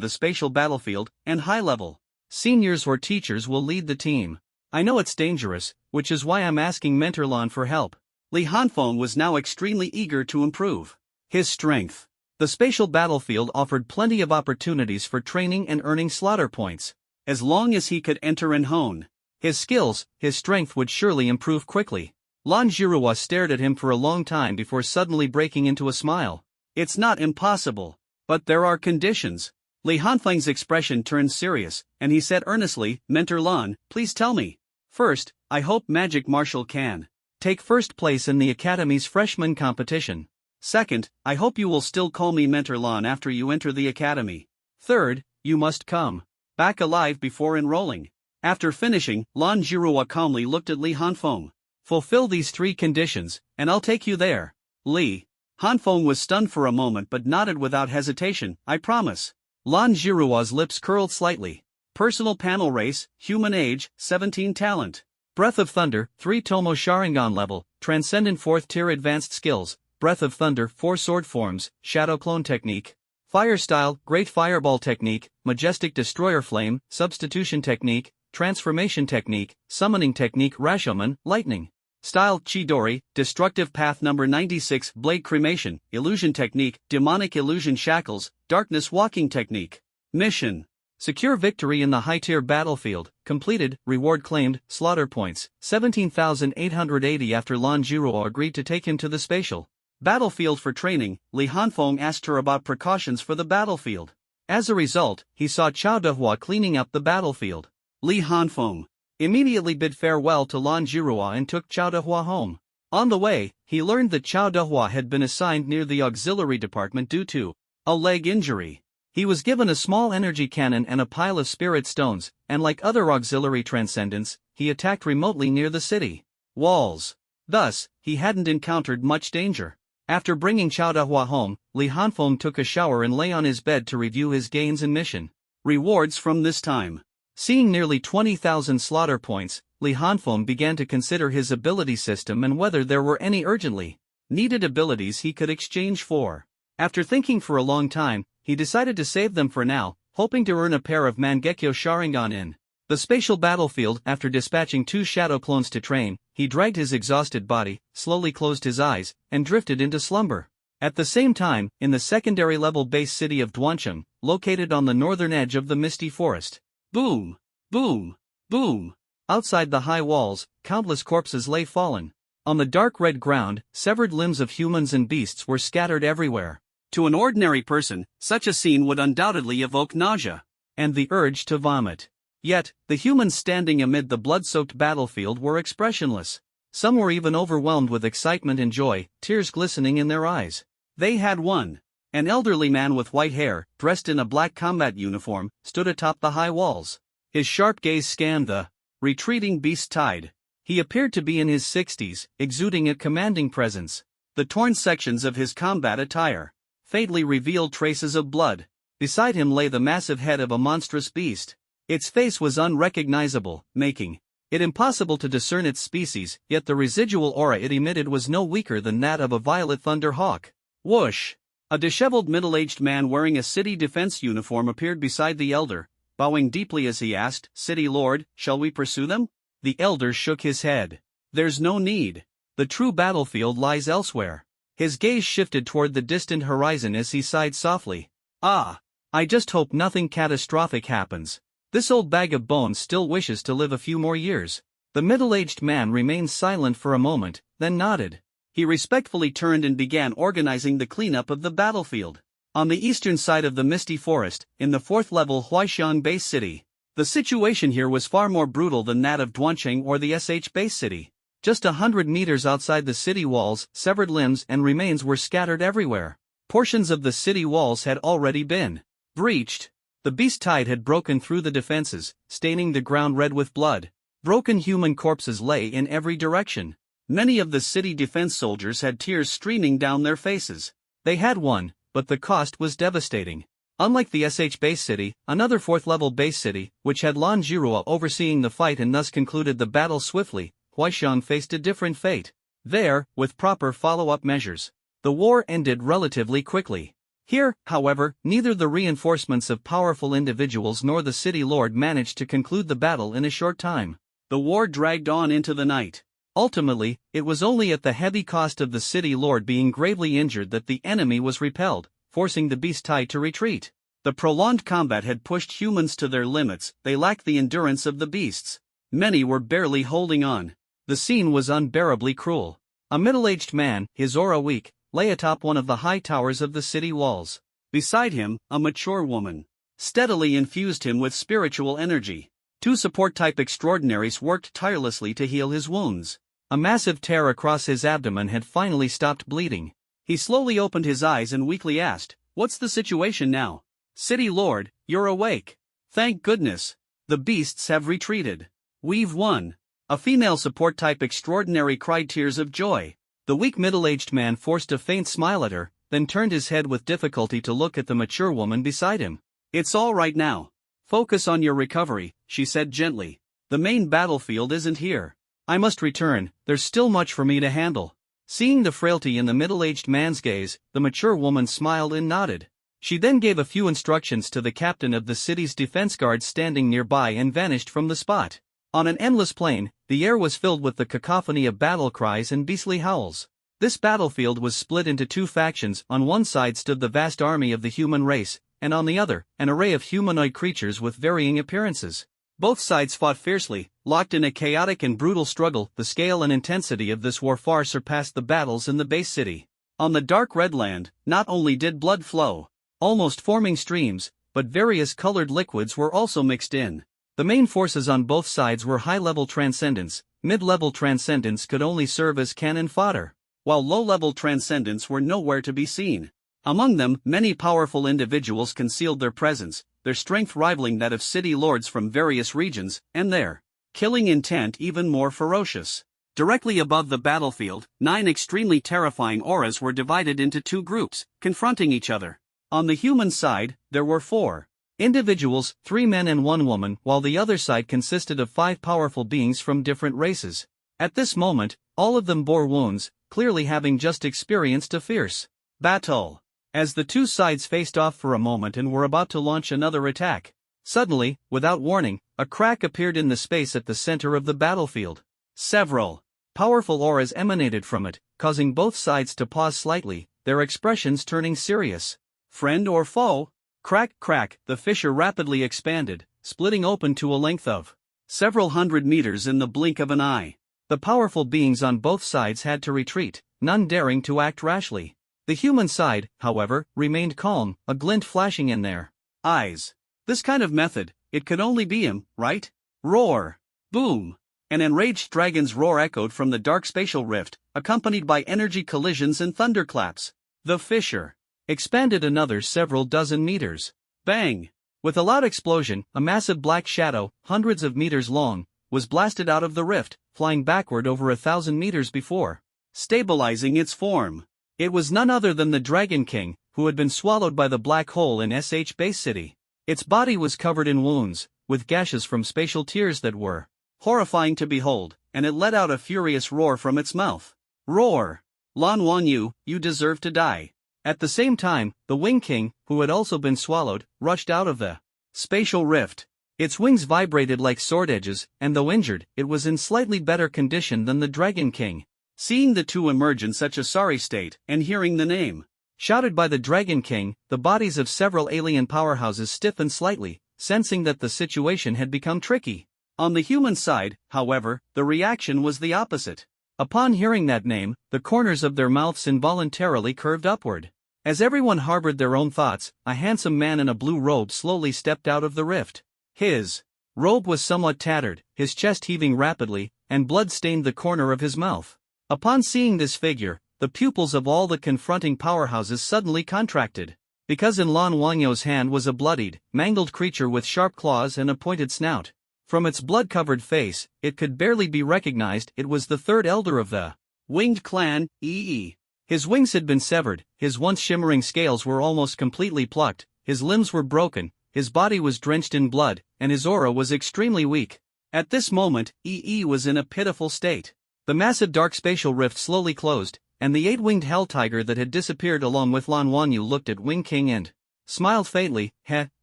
the spatial battlefield, and high-level seniors or teachers will lead the team. I know it's dangerous, which is why I'm asking Mentor Lan for help. Li Hanfeng was now extremely eager to improve his strength. The spatial battlefield offered plenty of opportunities for training and earning slaughter points. as long as he could enter and hone his skills, his strength would surely improve quickly. Lan Jirua stared at him for a long time before suddenly breaking into a smile. It's not impossible. But there are conditions. Li Hanfeng's expression turned serious, and he said earnestly, Mentor Lan, please tell me. First, I hope Magic Marshal can take first place in the Academy's freshman competition. Second, I hope you will still call me Mentor Lan after you enter the Academy. Third, you must come back alive before enrolling. After finishing, Lan Jirua calmly looked at Li Hanfeng. Fulfill these 3 conditions, and I'll take you there. Li Hanfeng was stunned for a moment but nodded without hesitation, I promise. Lan Jirua's lips curled slightly. Personal panel race, human age, 17 talent. Breath of Thunder, 3 Tomo Sharingan level, Transcendent 4th tier advanced skills, Breath of Thunder 4 sword forms, Shadow Clone technique. Fire style, Great Fireball technique, Majestic Destroyer Flame, Substitution technique, Transformation technique, Summoning technique Rashomon, Lightning. Style, Chidori, Destructive Path number 96, Blade Cremation, Illusion Technique, Demonic Illusion Shackles, Darkness Walking Technique. Mission. Secure victory in the high-tier battlefield, completed, reward claimed, slaughter points, 17,880 after Lan Jirua agreed to take him to the spatial battlefield for training. Li Hanfeng asked her about precautions for the battlefield. As a result, he saw Chao Dehua cleaning up the battlefield. Li Hanfeng immediately bid farewell to Lan Jirua and took Chao Dehua home. On the way, he learned that Chao Dehua had been assigned near the auxiliary department due to a leg injury. He was given a small energy cannon and a pile of spirit stones, and like other auxiliary transcendents, he attacked remotely near the city walls. Thus, he hadn't encountered much danger. After bringing Chao Dehua home, Li Hanfeng took a shower and lay on his bed to review his gains and mission rewards from this time. Seeing nearly 20,000 slaughter points, Li Hanfeng began to consider his ability system and whether there were any urgently needed abilities he could exchange for. After thinking for a long time, he decided to save them for now, hoping to earn a pair of Mangekyo Sharingan in the spatial battlefield. After dispatching 2 shadow clones to train, he dragged his exhausted body, slowly closed his eyes, and drifted into slumber. At the same time, in the secondary level base city of Duancheng, located on the northern edge of the misty forest. Boom! Boom! Boom! Outside the high walls, countless corpses lay fallen. On the dark red ground, severed limbs of humans and beasts were scattered everywhere. To an ordinary person, such a scene would undoubtedly evoke nausea and the urge to vomit. Yet, the humans standing amid the blood-soaked battlefield were expressionless. Some were even overwhelmed with excitement and joy, tears glistening in their eyes. They had won. An elderly man with white hair, dressed in a black combat uniform, stood atop the high walls. His sharp gaze scanned the retreating beast tide. He appeared to be in his 60s, exuding a commanding presence. The torn sections of his combat attire faintly revealed traces of blood. Beside him lay the massive head of a monstrous beast. Its face was unrecognizable, making it impossible to discern its species, yet the residual aura it emitted was no weaker than that of a violet thunder hawk. Whoosh! A disheveled middle-aged man wearing a city defense uniform appeared beside the elder, bowing deeply as he asked, City Lord, shall we pursue them? The elder shook his head. There's no need. The true battlefield lies elsewhere. His gaze shifted toward the distant horizon as he sighed softly. Ah! I just hope nothing catastrophic happens. This old bag of bones still wishes to live a few more years. The middle-aged man remained silent for a moment, then nodded. He respectfully turned and began organizing the cleanup of the battlefield. On the eastern side of the misty forest, in the 4th level Huaishan base city, the situation here was far more brutal than that of Duancheng or the SH base city. Just 100 meters outside the city walls, severed limbs and remains were scattered everywhere. Portions of the city walls had already been breached. The beast tide had broken through the defenses, staining the ground red with blood. Broken human corpses lay in every direction. Many of the city defense soldiers had tears streaming down their faces. They had won, but the cost was devastating. Unlike the SH base city, another 4th level base city, which had Lan Jirua overseeing the fight and thus concluded the battle swiftly, Huaishan faced a different fate. There, with proper follow-up measures, the war ended relatively quickly. Here, however, neither the reinforcements of powerful individuals nor the city lord managed to conclude the battle in a short time. The war dragged on into the night. Ultimately, it was only at the heavy cost of the city lord being gravely injured that the enemy was repelled, forcing the beast tide to retreat. The prolonged combat had pushed humans to their limits, they lacked the endurance of the beasts. Many were barely holding on. The scene was unbearably cruel. A middle-aged man, his aura weak, lay atop one of the high towers of the city walls. Beside him, a mature woman steadily infused him with spiritual energy. Two support-type extraordinaries worked tirelessly to heal his wounds. A massive tear across his abdomen had finally stopped bleeding. He slowly opened his eyes and weakly asked, "What's the situation now?" "City Lord, you're awake. Thank goodness. The beasts have retreated. We've won." A female support-type extraordinary cried tears of joy. The weak middle-aged man forced a faint smile at her, then turned his head with difficulty to look at the mature woman beside him. "It's all right now. Focus on your recovery," she said gently. "The main battlefield isn't here. I must return, there's still much for me to handle." Seeing the frailty in the middle-aged man's gaze, the mature woman smiled and nodded. She then gave a few instructions to the captain of the city's defense guards standing nearby and vanished from the spot. On an endless plain, the air was filled with the cacophony of battle cries and beastly howls. This battlefield was split into two factions. On one side stood the vast army of the human race, and on the other, an array of humanoid creatures with varying appearances. Both sides fought fiercely, locked in a chaotic and brutal struggle. The scale and intensity of this war far surpassed the battles in the base city. On the dark red land, not only did blood flow, almost forming streams, but various colored liquids were also mixed in. The main forces on both sides were high-level transcendents. Mid-level transcendents could only serve as cannon fodder, while low-level transcendents were nowhere to be seen. Among them, many powerful individuals concealed their presence, their strength rivaling that of city lords from various regions, and their killing intent even more ferocious. Directly above the battlefield, 9 extremely terrifying auras were divided into 2 groups, confronting each other. On the human side, there were 4 individuals, 3 men and 1 woman, while the other side consisted of 5 powerful beings from different races. At this moment, all of them bore wounds, clearly having just experienced a fierce battle. As the two sides faced off for a moment and were about to launch another attack, suddenly, without warning, a crack appeared in the space at the center of the battlefield. Several powerful auras emanated from it, causing both sides to pause slightly, their expressions turning serious. Friend or foe? Crack, crack, the fissure rapidly expanded, splitting open to a length of several hundred meters in the blink of an eye. The powerful beings on both sides had to retreat, none daring to act rashly. The human side, however, remained calm, a glint flashing in their eyes. This kind of method, it could only be him, right? Roar! Boom! An enraged dragon's roar echoed from the dark spatial rift, accompanied by energy collisions and thunderclaps. The fissure expanded another several dozen meters. Bang! With a loud explosion, a massive black shadow, hundreds of meters long, was blasted out of the rift, flying backward over 1,000 meters before stabilizing its form. It was none other than the Dragon King, who had been swallowed by the black hole in Base City. Its body was covered in wounds, with gashes from spatial tears that were horrifying to behold, and it let out a furious roar from its mouth. Roar! Lan Wanyu, you deserve to die. At the same time, the Wing King, who had also been swallowed, rushed out of the spatial rift. Its wings vibrated like sword edges, and though injured, it was in slightly better condition than the Dragon King. Seeing the two emerge in such a sorry state, and hearing the name shouted by the Dragon King, the bodies of several alien powerhouses stiffened slightly, sensing that the situation had become tricky. On the human side, however, the reaction was the opposite. Upon hearing that name, the corners of their mouths involuntarily curved upward. As everyone harbored their own thoughts, a handsome man in a blue robe slowly stepped out of the rift. His robe was somewhat tattered, his chest heaving rapidly, and blood stained the corner of his mouth. Upon seeing this figure, the pupils of all the confronting powerhouses suddenly contracted. Because in Lan Wanyu's hand was a bloodied, mangled creature with sharp claws and a pointed snout. From its blood-covered face, it could barely be recognized. It was the third elder of the Winged Clan, Ee. His wings had been severed, his once shimmering scales were almost completely plucked, his limbs were broken, his body was drenched in blood, and his aura was extremely weak. At this moment, Ee was in a pitiful state. The massive dark spatial rift slowly closed, and the 8-winged hell tiger that had disappeared along with Lan Wanyu looked at Wing King and smiled faintly.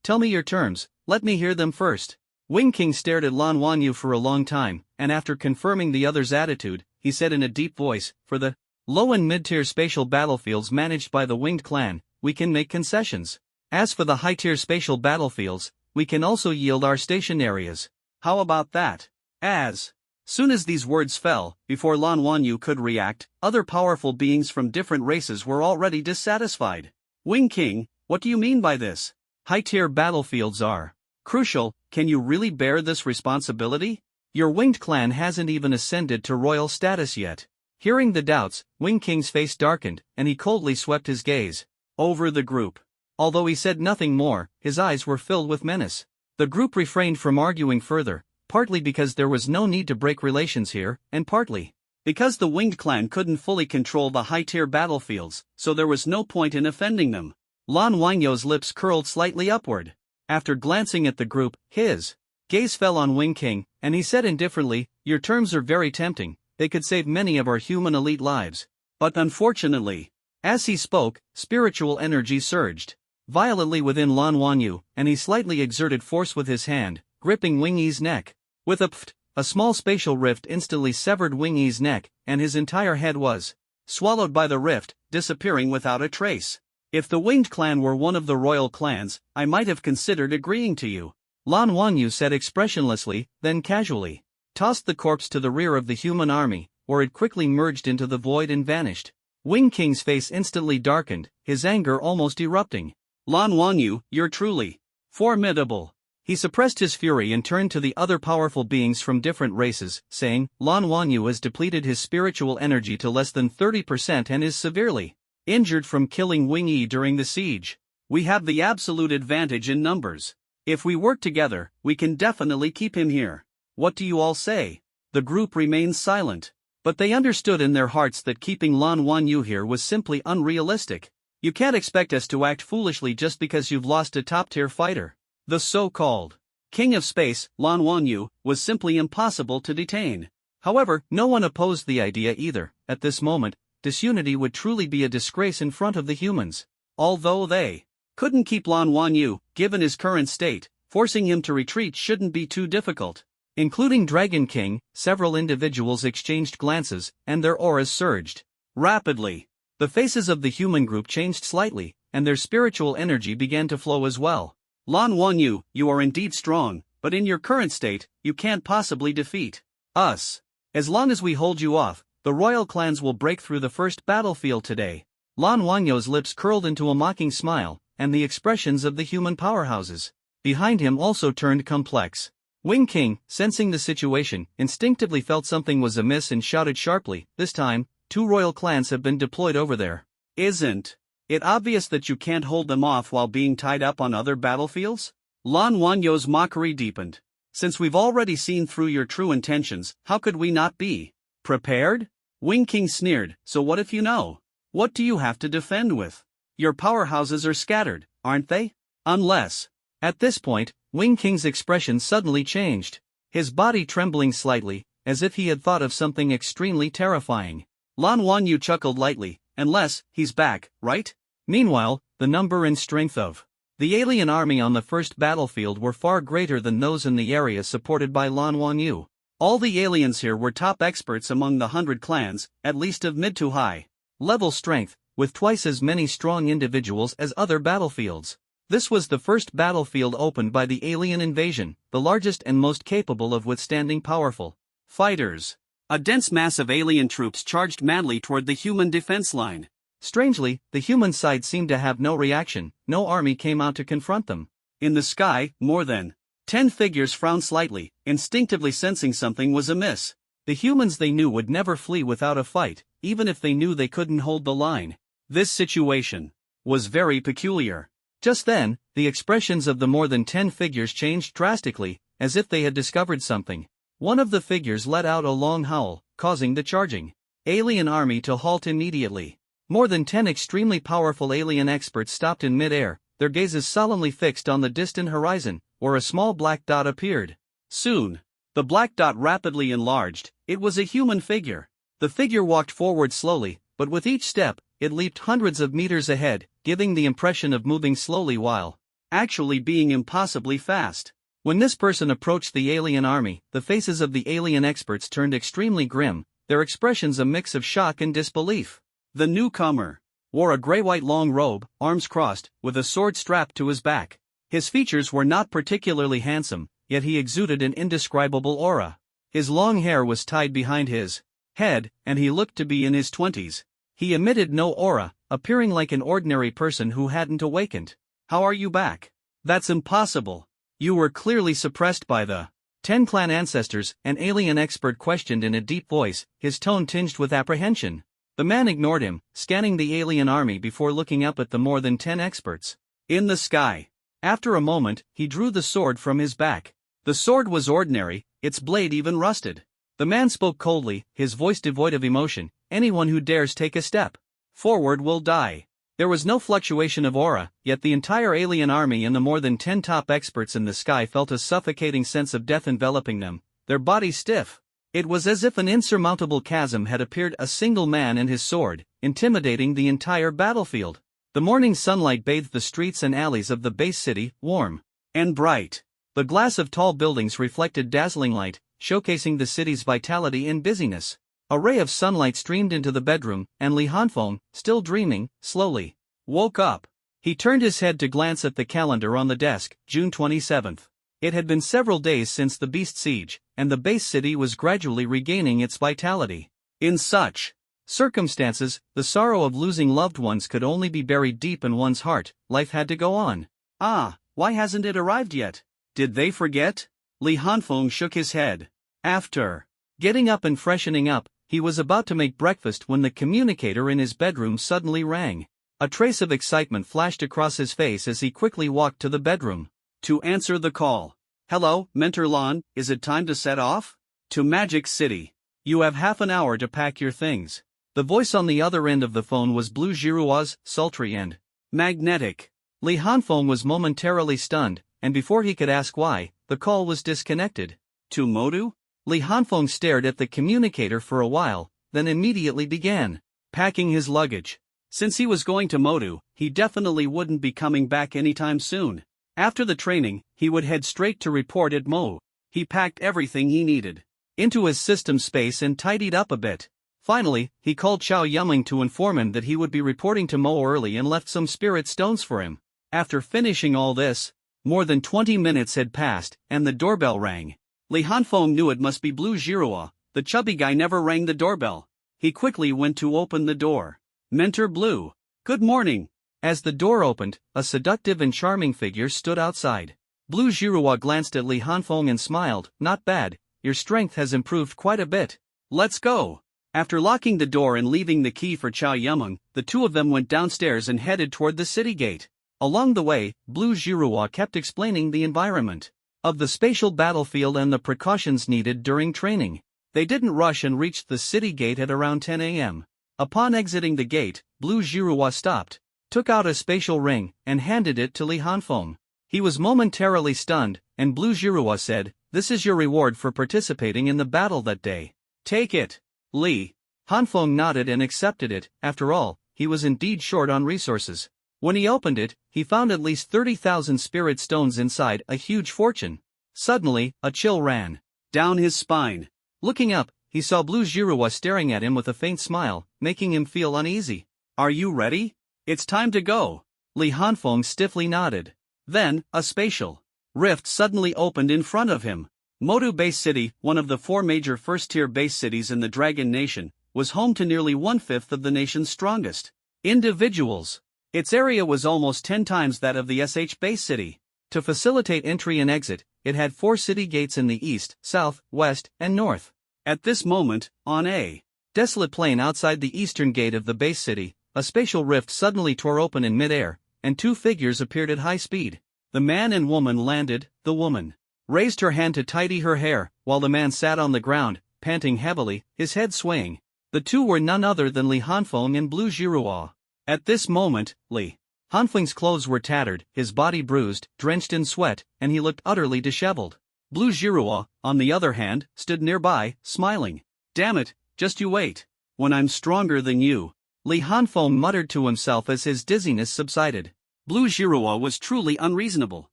Tell me your terms, let me hear them first. Wing King stared at Lan Wanyu for a long time, and after confirming the other's attitude, he said in a deep voice, for the low and mid-tier spatial battlefields managed by the Winged Clan, we can make concessions. As for the high-tier spatial battlefields, we can also yield our station areas. How about that? As soon as these words fell, before Lan Wanyu could react, other powerful beings from different races were already dissatisfied. Wing King, what do you mean by this? High-tier battlefields are crucial. Can you really bear this responsibility? Your winged clan hasn't even ascended to royal status yet. Hearing the doubts, Wing King's face darkened, and he coldly swept his gaze over the group. Although he said nothing more, his eyes were filled with menace. The group refrained from arguing further, partly because there was no need to break relations here, and partly because the winged clan couldn't fully control the high-tier battlefields, so there was no point in offending them. Lan Wangyo's lips curled slightly upward. After glancing at the group, his gaze fell on Wing King, and he said indifferently, "Your terms are very tempting. They could save many of our human elite lives. But unfortunately," as he spoke, spiritual energy surged violently within Lan Wanyu, and he slightly exerted force with his hand, gripping Wing Yi's neck. With a pft, a small spatial rift instantly severed Wing Yi's neck, and his entire head was swallowed by the rift, disappearing without a trace. If the winged clan were one of the royal clans, I might have considered agreeing to you, Lan Wanyu said expressionlessly, then casually tossed the corpse to the rear of the human army, where it quickly merged into the void and vanished. Wing King's face instantly darkened, his anger almost erupting. Lan Wanyu, you're truly formidable. He suppressed his fury and turned to the other powerful beings from different races, saying, Lan Wanyu has depleted his spiritual energy to less than 30% and is severely injured from killing Wing Yi during the siege. We have the absolute advantage in numbers. If we work together, we can definitely keep him here. What do you all say? The group remained silent, but they understood in their hearts that keeping Lan Wanyu here was simply unrealistic. You can't expect us to act foolishly just because you've lost a top-tier fighter. The so-called King of Space, Lan Wanyu, was simply impossible to detain. However, no one opposed the idea either. At this moment, disunity would truly be a disgrace in front of the humans. Although they couldn't keep Lan Wanyu, given his current state, forcing him to retreat shouldn't be too difficult. Including Dragon King, several individuals exchanged glances, and their auras surged rapidly. The faces of the human group changed slightly, and their spiritual energy began to flow as well. Lan Wanyu, you are indeed strong, but in your current state, you can't possibly defeat us. As long as we hold you off, the royal clans will break through the first battlefield today. Lan Wanyu's lips curled into a mocking smile, and the expressions of the human powerhouses behind him also turned complex. Wing King, sensing the situation, instinctively felt something was amiss and shouted sharply, "This time, 2 royal clans have been deployed over there. Isn't it obvious that you can't hold them off while being tied up on other battlefields?" Lan Wanyu's mockery deepened. "Since we've already seen through your true intentions, how could we not be prepared?" Wing King sneered, "So what if you know? What do you have to defend with? Your powerhouses are scattered, aren't they? Unless..." At this point, Wing King's expression suddenly changed, his body trembling slightly, as if he had thought of something extremely terrifying. Lan Wanyu chuckled lightly, "Unless, he's back, right?" Meanwhile, the number and strength of the alien army on the first battlefield were far greater than those in the area supported by Lan Wanyu. All the aliens here were top experts among the 100 clans, at least of mid to high level strength, with twice as many strong individuals as other battlefields. This was the first battlefield opened by the alien invasion, the largest and most capable of withstanding powerful fighters. A dense mass of alien troops charged madly toward the human defense line. Strangely, the human side seemed to have no reaction. No army came out to confront them. In the sky, more than 10 figures frowned slightly, instinctively sensing something was amiss. The humans they knew would never flee without a fight, even if they knew they couldn't hold the line. This situation was very peculiar. Just then, the expressions of the more than 10 figures changed drastically, as if they had discovered something. One of the figures let out a long howl, causing the charging alien army to halt immediately. More than 10 extremely powerful alien experts stopped in mid-air, their gazes solemnly fixed on the distant horizon, where a small black dot appeared. Soon, the black dot rapidly enlarged. It was a human figure. The figure walked forward slowly, but with each step, it leaped hundreds of meters ahead, giving the impression of moving slowly while actually being impossibly fast. When this person approached the alien army, the faces of the alien experts turned extremely grim, their expressions a mix of shock and disbelief. The newcomer wore a gray-white long robe, arms crossed, with a sword strapped to his back. His features were not particularly handsome, yet he exuded an indescribable aura. His long hair was tied behind his head, and he looked to be in his 20s. He emitted no aura, appearing like an ordinary person who hadn't awakened. "How are you back?" "That's impossible. You were clearly suppressed by the 10 clan ancestors," an alien expert questioned in a deep voice, his tone tinged with apprehension. The man ignored him, scanning the alien army before looking up at the more than 10 experts in the sky. After a moment, he drew the sword from his back. The sword was ordinary, its blade even rusted. The man spoke coldly, his voice devoid of emotion. "Anyone who dares take a step forward will die." There was no fluctuation of aura, yet the entire alien army and the more than 10 top experts in the sky felt a suffocating sense of death enveloping them, their bodies stiff. It was as if an insurmountable chasm had appeared, a single man and his sword, intimidating the entire battlefield. The morning sunlight bathed the streets and alleys of the base city, warm and bright. The glass of tall buildings reflected dazzling light, showcasing the city's vitality and busyness. A ray of sunlight streamed into the bedroom, and Li Hanfeng, still dreaming, slowly woke up. He turned his head to glance at the calendar on the desk, June 27th. It had been several days since the beast siege, and the base city was gradually regaining its vitality. In such circumstances, the sorrow of losing loved ones could only be buried deep in one's heart. Life had to go on. Why hasn't it arrived yet? Did they forget? Li Hanfeng shook his head. After getting up and freshening up, he was about to make breakfast when the communicator in his bedroom suddenly rang. A trace of excitement flashed across his face as he quickly walked to the bedroom to answer the call. "Hello, Mentor Lon, is it time to set off? To Magic City. You have half an hour to pack your things." The voice on the other end of the phone was Blue Jiruo's, sultry and magnetic. Li Hanfeng was momentarily stunned, and before he could ask why, the call was disconnected. "To Modu?" Li Hanfeng stared at the communicator for a while, then immediately began packing his luggage. Since he was going to Modu, he definitely wouldn't be coming back anytime soon. After the training, he would head straight to report at Mo. He packed everything he needed into his system space and tidied up a bit. Finally, he called Xiao Yumling to inform him that he would be reporting to Mo early and left some spirit stones for him. After finishing all this, more than 20 minutes had passed, and the doorbell rang. Li Hanfeng knew it must be Blue Jiruo. The chubby guy never rang the doorbell. He quickly went to open the door. "Mentor Blue. Good morning." As the door opened, a seductive and charming figure stood outside. Blue Jiruo glanced at Li Hanfeng and smiled. "Not bad, your strength has improved quite a bit. Let's go." After locking the door and leaving the key for Xiao Yumeng, the two of them went downstairs and headed toward the city gate. Along the way, Blue Jiruo kept explaining the environment of the spatial battlefield and the precautions needed during training. They didn't rush and reached the city gate at around 10 a.m. Upon exiting the gate, Blue Jiruo stopped, took out a spatial ring, and handed it to Li Hanfeng. He was momentarily stunned, and Blue Jiruo said, "This is your reward for participating in the battle that day. Take it." Li Hanfeng nodded and accepted it. After all, he was indeed short on resources. When he opened it, he found at least 30,000 spirit stones inside, a huge fortune. Suddenly, a chill ran down his spine. Looking up, he saw Blue Jiruo staring at him with a faint smile, making him feel uneasy. "Are you ready? It's time to go." Li Hanfeng stiffly nodded. Then, a spatial rift suddenly opened in front of him. Modu Base City, one of the 4 major first-tier base cities in the Dragon Nation, was home to nearly 1/5 of the nation's strongest individuals. Its area was almost 10 times that of the SH Base City. To facilitate entry and exit, it had 4 city gates in the east, south, west, and north. At this moment, on a desolate plain outside the eastern gate of the base city, a spatial rift suddenly tore open in midair, and 2 figures appeared at high speed. The man and woman landed. The woman raised her hand to tidy her hair, while the man sat on the ground, panting heavily, his head swaying. The two were none other than Li Hanfeng and Blue Jiruo. At this moment, Li Hanfeng's clothes were tattered, his body bruised, drenched in sweat, and he looked utterly disheveled. Blue Jiruo, on the other hand, stood nearby, smiling. "Damn it, just you wait. When I'm stronger than you," Li Hanfeng muttered to himself as his dizziness subsided. Blue Jiruo was truly unreasonable.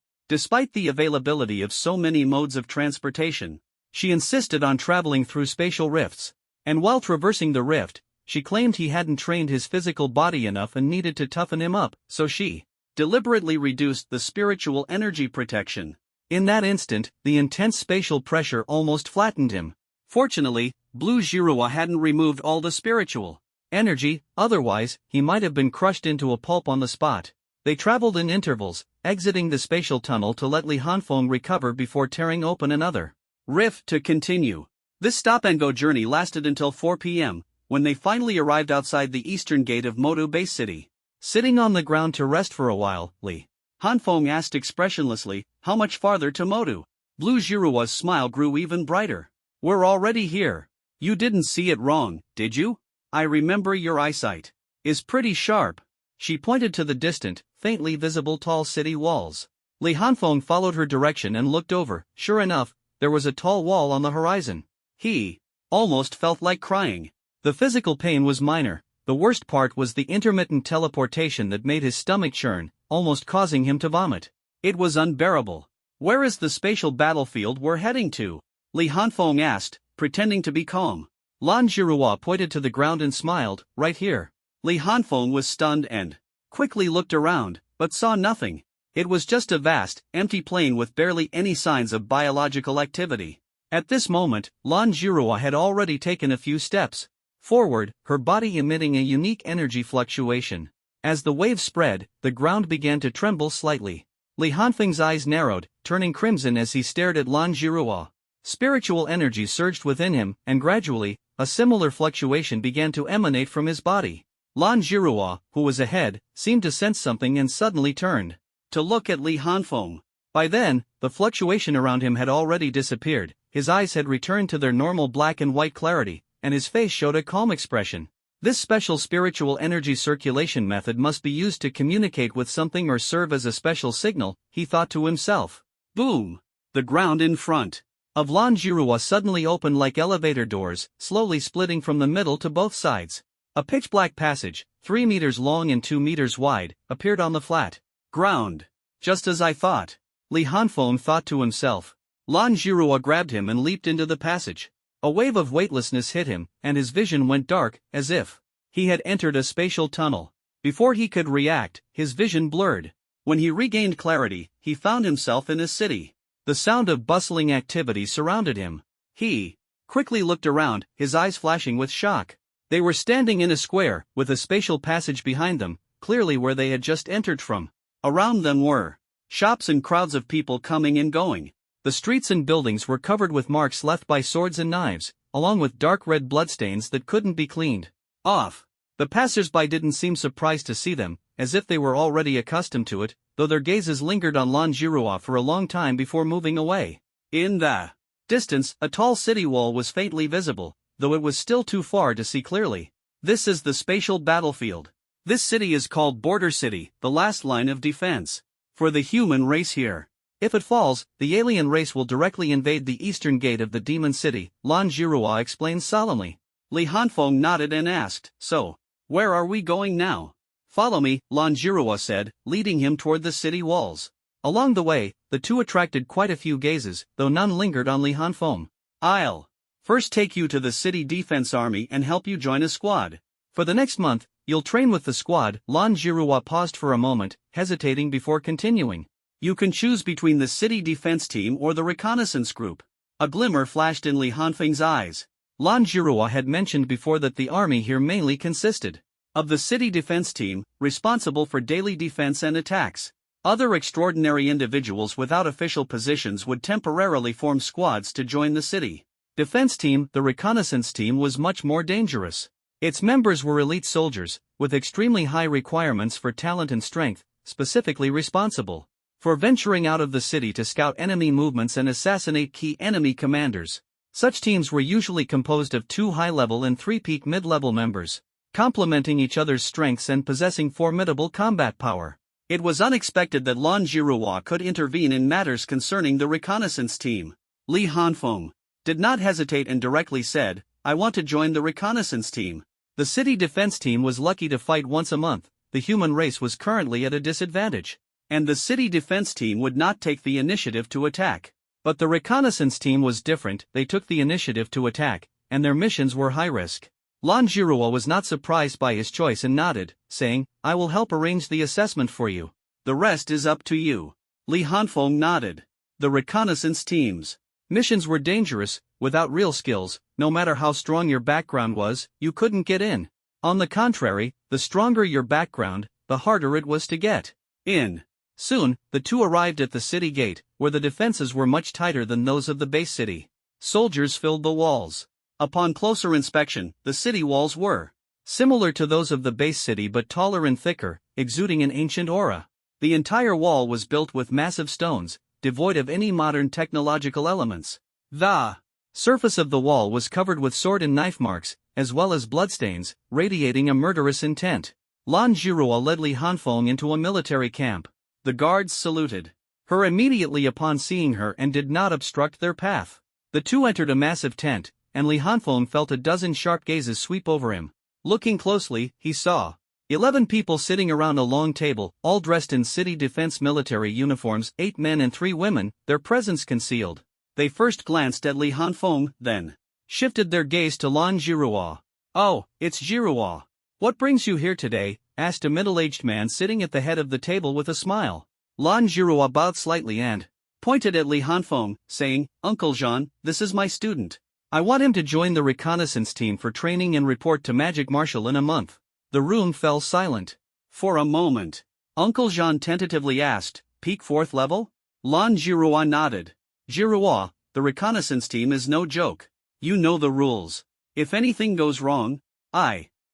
Despite the availability of so many modes of transportation, she insisted on traveling through spatial rifts. And while traversing the rift, She claimed he hadn't trained his physical body enough and needed to toughen him up, so she deliberately reduced the spiritual energy protection. In that instant, the intense spatial pressure almost flattened him. Fortunately, Blue Jiruwa hadn't removed all the spiritual energy, otherwise, he might have been crushed into a pulp on the spot. They traveled in intervals, exiting the spatial tunnel to let Li Hanfeng recover before tearing open another rift to continue. This stop-and-go journey lasted until 4 p.m., when they finally arrived outside the eastern gate of Modu Base City. Sitting on the ground to rest for a while, Li Hanfeng asked expressionlessly, "How much farther to Modu?" Blue Jiruwa's smile grew even brighter. "We're already here. You didn't see it wrong, did you? I remember your eyesight is pretty sharp." She pointed to the distant, faintly visible tall city walls. Li Hanfeng followed her direction and looked over. Sure enough, there was a tall wall on the horizon. He almost felt like crying. The physical pain was minor. The worst part was the intermittent teleportation that made his stomach churn, almost causing him to vomit. It was unbearable. "Where is the spatial battlefield we're heading to?" Li Hanfeng asked, pretending to be calm. Lan Jiruwa pointed to the ground and smiled, "Right here." Li Hanfeng was stunned and quickly looked around, but saw nothing. It was just a vast, empty plain with barely any signs of biological activity. At this moment, Lan Jiruwa had already taken a few steps forward, her body emitting a unique energy fluctuation. As the wave spread, the ground began to tremble slightly. Li Hanfeng's eyes narrowed, turning crimson as he stared at Lan Jiruwa. Spiritual energy surged within him, and gradually, a similar fluctuation began to emanate from his body. Lan Jiruwa, who was ahead, seemed to sense something and suddenly turned to look at Li Hanfeng. By then, the fluctuation around him had already disappeared, his eyes had returned to their normal black and white clarity, and his face showed a calm expression. This special spiritual energy circulation method must be used to communicate with something or serve as a special signal, he thought to himself. Boom! The ground in front of Lan Jiruwa suddenly opened like elevator doors, slowly splitting from the middle to both sides. A pitch-black passage, 3 meters long and 2 meters wide, appeared on the flat ground. Just as I thought, Li Hanfeng thought to himself. Lan Jiruwa grabbed him and leaped into the passage. A wave of weightlessness hit him, and his vision went dark, as if he had entered a spatial tunnel. Before he could react, his vision blurred. When he regained clarity, he found himself in a city. The sound of bustling activity surrounded him. He quickly looked around, his eyes flashing with shock. They were standing in a square, with a spatial passage behind them, clearly where they had just entered from. Around them were shops and crowds of people coming and going. The streets and buildings were covered with marks left by swords and knives, along with dark red bloodstains that couldn't be cleaned off. The passers-by didn't seem surprised to see them, as if they were already accustomed to it, though their gazes lingered on Lan Jiruwa for a long time before moving away. In the distance, a tall city wall was faintly visible, though it was still too far to see clearly. This is the spatial battlefield. This city is called Border City, the last line of defense for the human race here. If it falls, the alien race will directly invade the eastern gate of the demon city, Lan Jiruwa explained solemnly. Li Hanfeng nodded and asked, "So, where are we going now?" "Follow me," Lan Jiruwa said, leading him toward the city walls. Along the way, the two attracted quite a few gazes, though none lingered on Li Hanfeng. "I'll first take you to the city defense army and help you join a squad. For the next month, you'll train with the squad." Lan Jiruwa paused for a moment, hesitating before continuing. "You can choose between the city defense team or the reconnaissance group." A glimmer flashed in Li Hanfeng's eyes. Lan Jiruwa had mentioned before that the army here mainly consisted of the city defense team, responsible for daily defense and attacks. Other extraordinary individuals without official positions would temporarily form squads to join the city defense team. The reconnaissance team was much more dangerous. Its members were elite soldiers, with extremely high requirements for talent and strength, specifically responsible for venturing out of the city to scout enemy movements and assassinate key enemy commanders. Such teams were usually composed of 2 high-level and 3 peak mid-level members, complementing each other's strengths and possessing formidable combat power. It was unexpected that Lan Jiruwa could intervene in matters concerning the reconnaissance team. Li Hanfeng did not hesitate and directly said, "I want to join the reconnaissance team." The city defense team was lucky to fight once a month. The human race was currently at a disadvantage, and the city defense team would not take the initiative to attack. But the reconnaissance team was different. They took the initiative to attack, and their missions were high risk. Lan Jiruo was not surprised by his choice and nodded, saying, I will help arrange the assessment for you. The rest is up to you. Li Hanfeng nodded. The reconnaissance teams. Missions were dangerous. Without real skills, no matter how strong your background was, you couldn't get in. On the contrary, the stronger your background, the harder it was to get in. Soon, the two arrived at the city gate, where the defenses were much tighter than those of the base city. Soldiers filled the walls. Upon closer inspection, the city walls were similar to those of the base city but taller and thicker, exuding an ancient aura. The entire wall was built with massive stones, devoid of any modern technological elements. The surface of the wall was covered with sword and knife marks, as well as bloodstains, radiating a murderous intent. Lan Jiruo led Li Hanfeng into a military camp. The guards saluted her immediately upon seeing her and did not obstruct their path. The two entered a massive tent, and Li Hanfeng felt a dozen sharp gazes sweep over him. Looking closely, he saw 11 people sitting around a long table, all dressed in city defense military uniforms, 8 men and 3 women, their presence concealed. They first glanced at Li Hanfeng, then shifted their gaze to Lan Jiruo. Oh, it's Jiruo. What brings you here today? Asked a middle-aged man sitting at the head of the table with a smile. Lan Jiruo bowed slightly and pointed at Li Hanfeng, saying, Uncle Jean, this is my student. I want him to join the reconnaissance team for training and report to Magic Marshal in a month. The room fell silent. For a moment, Uncle Jean tentatively asked, Peak 4th level? Lan Jiruo nodded. Jiruo, the reconnaissance team is no joke. You know the rules. If anything goes wrong,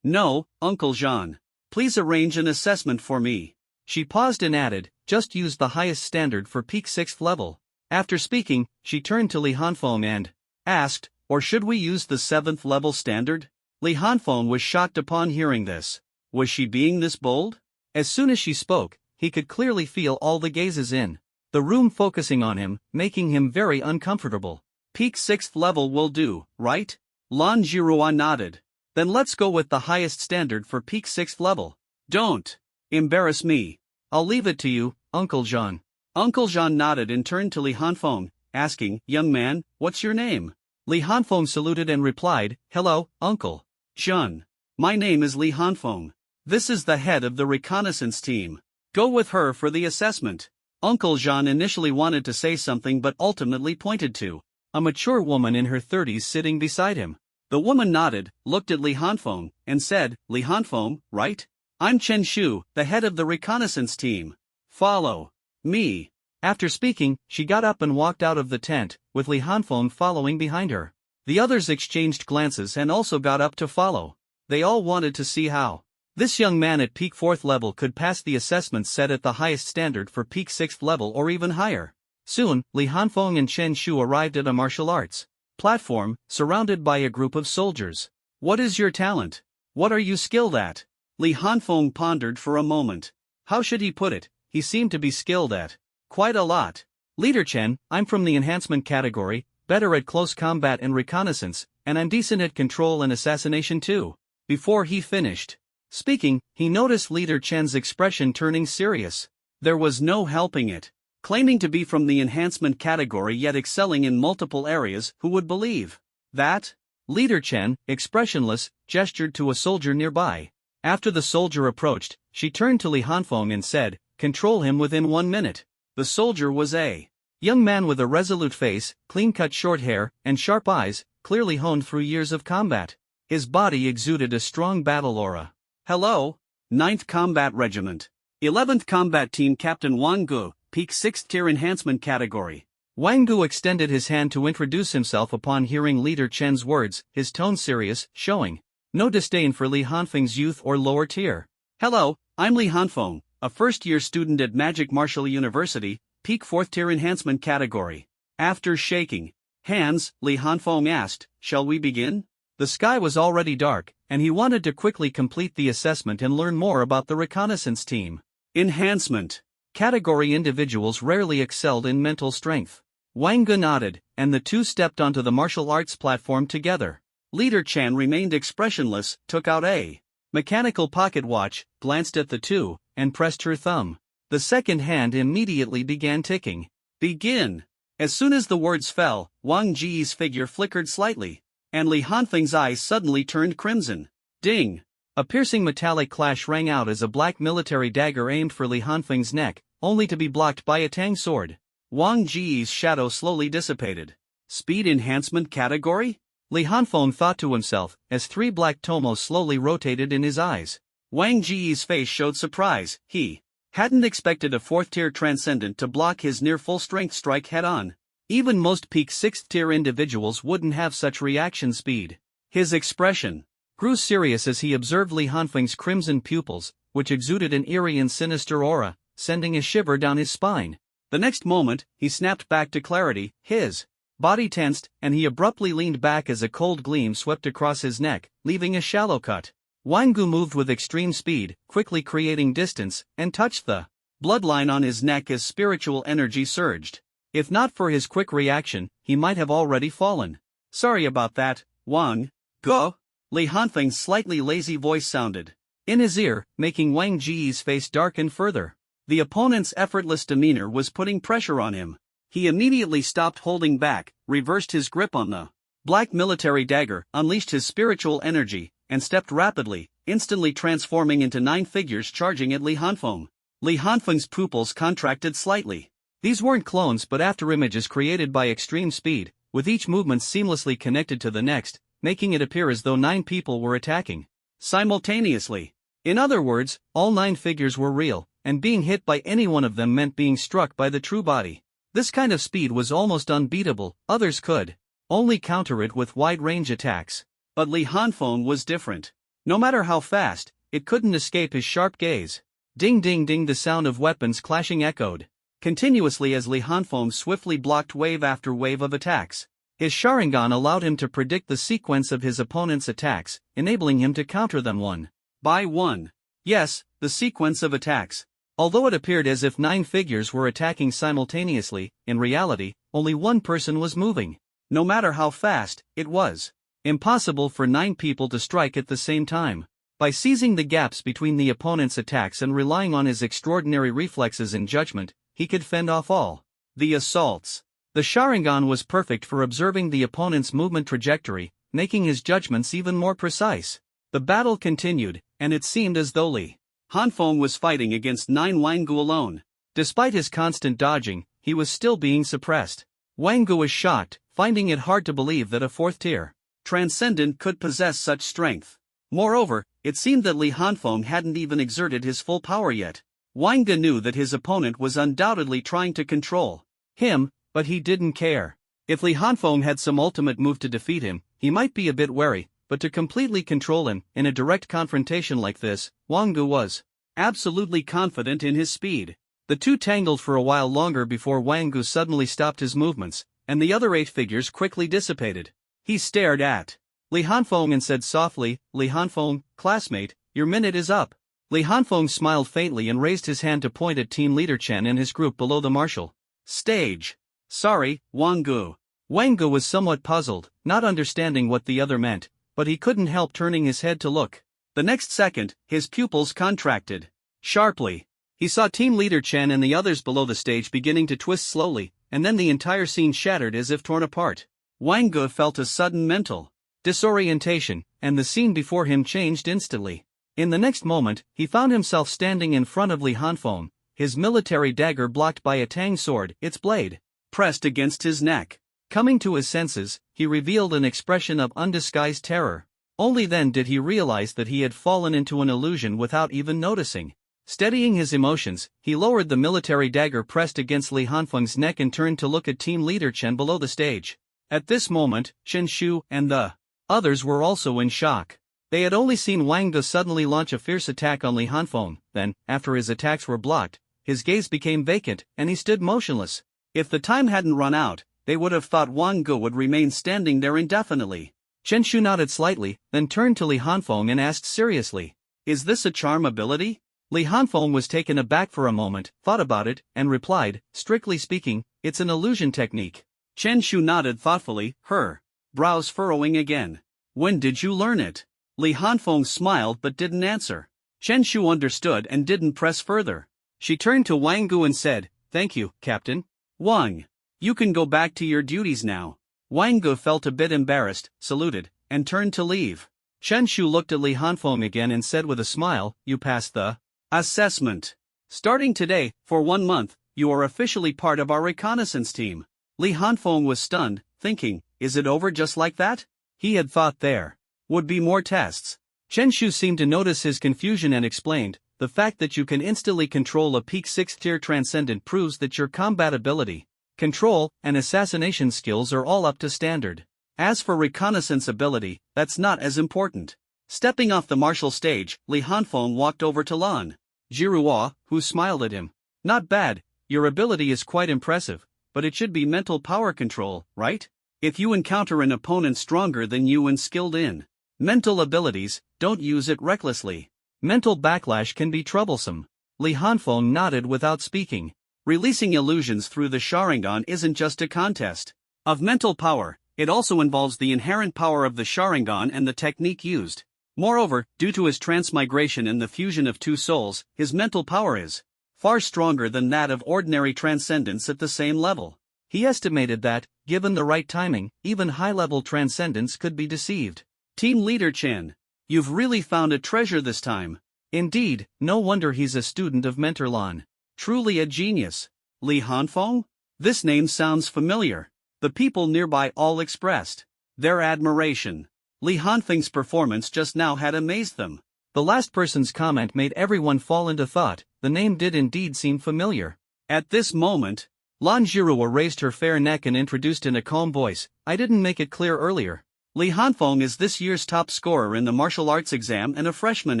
No, Uncle Jean. Please arrange an assessment for me. She paused and added, just use the highest standard for peak 6th level. After speaking, she turned to Li Hanfeng and asked, or should we use the 7th level standard? Li Hanfeng was shocked upon hearing this. Was she being this bold? As soon as she spoke, he could clearly feel all the gazes in the room focusing on him, making him very uncomfortable. Peak 6th level will do, right? Lan Jiruo nodded. Then let's go with the highest standard for peak 6th level. Don't embarrass me. I'll leave it to you, Uncle Jean. Uncle Jean nodded and turned to Li Hanfeng, asking, Young man, what's your name? Li Hanfeng saluted and replied, Hello, Uncle Jean. My name is Li Hanfeng. This is the head of the reconnaissance team. Go with her for the assessment. Uncle Jean initially wanted to say something but ultimately pointed to a mature woman in her 30s sitting beside him. The woman nodded, looked at Li Hanfeng, and said, Li Hanfeng, right? I'm Chen Shu, the head of the reconnaissance team. Follow me. After speaking, she got up and walked out of the tent, with Li Hanfeng following behind her. The others exchanged glances and also got up to follow. They all wanted to see how this young man at peak 4th level could pass the assessment set at the highest standard for peak 6th level or even higher. Soon, Li Hanfeng and Chen Shu arrived at a martial arts platform, surrounded by a group of soldiers. What is your talent? What are you skilled at? Li Hanfeng pondered for a moment. How should he put it? He seemed to be skilled at quite a lot. Leader Chen, I'm from the enhancement category, better at close combat and reconnaissance, and I'm decent at control and assassination too. Before he finished speaking, he noticed Leader Chen's expression turning serious. There was no helping it. Claiming to be from the enhancement category yet excelling in multiple areas, who would believe that? Leader Chen, expressionless, gestured to a soldier nearby. After the soldier approached, she turned to Li Hanfeng and said, Control him within 1 minute. The soldier was a young man with a resolute face, clean-cut short hair, and sharp eyes, clearly honed through years of combat. His body exuded a strong battle aura. Hello, 9th Combat Regiment. 11th Combat Team Captain Wang Gu, Peak 6th Tier Enhancement Category. Wang Gu extended his hand to introduce himself upon hearing Leader Chen's words, his tone serious, showing no disdain for Li Hanfeng's youth or lower tier. Hello, I'm Li Hanfeng, a first-year student at Magic Marshal University, Peak 4th Tier Enhancement Category. After shaking hands, Li Hanfeng asked, Shall we begin? The sky was already dark, and he wanted to quickly complete the assessment and learn more about the reconnaissance team. Enhancement category individuals rarely excelled in mental strength. Wang Gu nodded, and the two stepped onto the martial arts platform together. Leader Chen remained expressionless, took out a mechanical pocket watch, glanced at the two, and pressed her thumb. The second hand immediately began ticking. Begin. As soon as the words fell, Wang Ji's figure flickered slightly. and Li Hanfeng's eyes suddenly turned crimson. Ding! A piercing metallic clash rang out as a black military dagger aimed for Li Hanfeng's neck, only to be blocked by a tang sword. Wang Ji's shadow slowly dissipated. Speed enhancement category? Li Hanfeng thought to himself, as 3 black tomos slowly rotated in his eyes. Wang Ji's face showed surprise. He hadn't expected a 4th-tier transcendent to block his near full-strength strike head-on. Even most peak 6th-tier individuals wouldn't have such reaction speed. His expression grew serious as he observed Li Hanfeng's crimson pupils, which exuded an eerie and sinister aura, sending a shiver down his spine. The next moment, he snapped back to clarity, his body tensed, and he abruptly leaned back as a cold gleam swept across his neck, leaving a shallow cut. Wang Gu moved with extreme speed, quickly creating distance, and touched the bloodline on his neck as spiritual energy surged. If not for his quick reaction, he might have already fallen. Sorry about that, Wang Gu. Li Hanfeng's slightly lazy voice sounded in his ear, making Wang Ji's face darken further. The opponent's effortless demeanor was putting pressure on him. He immediately stopped holding back, reversed his grip on the black military dagger, unleashed his spiritual energy, and stepped rapidly, instantly transforming into 9 figures charging at Li Hanfeng. Li Hanfeng's pupils contracted slightly. These weren't clones but afterimages created by extreme speed, with each movement seamlessly connected to the next, making it appear as though 9 people were attacking simultaneously. In other words, all 9 figures were real, and being hit by any one of them meant being struck by the true body. This kind of speed was almost unbeatable. Others could only counter it with wide-range attacks. But Li Hanfeng was different. No matter how fast, it couldn't escape his sharp gaze. Ding ding ding, the sound of weapons clashing echoed continuously as Li Hanfeng swiftly blocked wave after wave of attacks. His Sharingan allowed him to predict the sequence of his opponent's attacks, enabling him to counter them one by one. Yes, the sequence of attacks. Although it appeared as if 9 figures were attacking simultaneously, in reality, only one person was moving. No matter how fast, it was impossible for 9 people to strike at the same time. By seizing the gaps between the opponent's attacks and relying on his extraordinary reflexes and judgment, he could fend off all the assaults. The Sharingan was perfect for observing the opponent's movement trajectory, making his judgments even more precise. The battle continued, and it seemed as though Li Hanfeng was fighting against 9 Wang Gu alone. Despite his constant dodging, he was still being suppressed. Wang Gu was shocked, finding it hard to believe that a 4th-tier transcendent could possess such strength. Moreover, it seemed that Li Hanfeng hadn't even exerted his full power yet. Wang Gu knew that his opponent was undoubtedly trying to control him, but he didn't care. If Li Hanfeng had some ultimate move to defeat him, he might be a bit wary, but to completely control him in a direct confrontation like this, Wang Gu was absolutely confident in his speed. The two tangled for a while longer before Wang Gu suddenly stopped his movements, and the other 8 figures quickly dissipated. He stared at Li Hanfeng and said softly, "Li Hanfeng, classmate, your minute is up." Li Hanfeng smiled faintly and raised his hand to point at Team Leader Chen and his group below the martial stage. "Sorry, Wang Gu." Wang Gu was somewhat puzzled, not understanding what the other meant, but he couldn't help turning his head to look. The next second, his pupils contracted sharply. He saw Team Leader Chen and the others below the stage beginning to twist slowly, and then the entire scene shattered as if torn apart. Wang Gu felt a sudden mental disorientation, and the scene before him changed instantly. In the next moment, he found himself standing in front of Li Hanfeng, his military dagger blocked by a tang sword, its blade pressed against his neck. Coming to his senses, he revealed an expression of undisguised terror. Only then did he realize that he had fallen into an illusion without even noticing. Steadying his emotions, he lowered the military dagger pressed against Li Hanfeng's neck and turned to look at Team Leader Chen below the stage. At this moment, Chen Shu and the others were also in shock. They had only seen Wang Gu suddenly launch a fierce attack on Li Hanfeng, then, after his attacks were blocked, his gaze became vacant, and he stood motionless. If the time hadn't run out, they would have thought Wang Gu would remain standing there indefinitely. Chen Shu nodded slightly, then turned to Li Hanfeng and asked seriously, "Is this a charm ability?" Li Hanfeng was taken aback for a moment, thought about it, and replied, "Strictly speaking, it's an illusion technique." Chen Shu nodded thoughtfully, her brows furrowing again. "When did you learn it?" Li Hanfeng smiled but didn't answer. Chen Shu understood and didn't press further. She turned to Wang Gu and said, "Thank you, Captain. Wang, you can go back to your duties now." Wang Gu felt a bit embarrassed, saluted, and turned to leave. Chen Shu looked at Li Hanfeng again and said with a smile, "You passed the assessment. Starting today, for 1 month, you are officially part of our reconnaissance team." Li Hanfeng was stunned, thinking, is it over just like that? He had thought there would be more tests. Chen Shu seemed to notice his confusion and explained, the fact that you can instantly control a peak 6th tier transcendent proves that your combat ability, control, and assassination skills are all up to standard. As for reconnaissance ability, that's not as important. Stepping off the martial stage, Li Hanfeng walked over to Lan Jiruo, who smiled at him. Not bad, your ability is quite impressive, but it should be mental power control, right? If you encounter an opponent stronger than you and skilled in mental abilities, don't use it recklessly. Mental backlash can be troublesome. Li Hanfeng nodded without speaking. Releasing illusions through the Sharingan isn't just a contest of mental power, it also involves the inherent power of the Sharingan and the technique used. Moreover, due to his transmigration and the fusion of two souls, his mental power is far stronger than that of ordinary transcendence at the same level. He estimated that, given the right timing, even high-level transcendence could be deceived. Team Leader Chen, you've really found a treasure this time. Indeed, no wonder he's a student of Mentor Lan. Truly a genius. Li Hanfeng? This name sounds familiar. The people nearby all expressed their admiration. Li Hanfeng's performance just now had amazed them. The last person's comment made everyone fall into thought. The name did indeed seem familiar. At this moment, Lan Jiruo raised her fair neck and introduced in a calm voice, I didn't make it clear earlier. Li Hanfeng is this year's top scorer in the martial arts exam and a freshman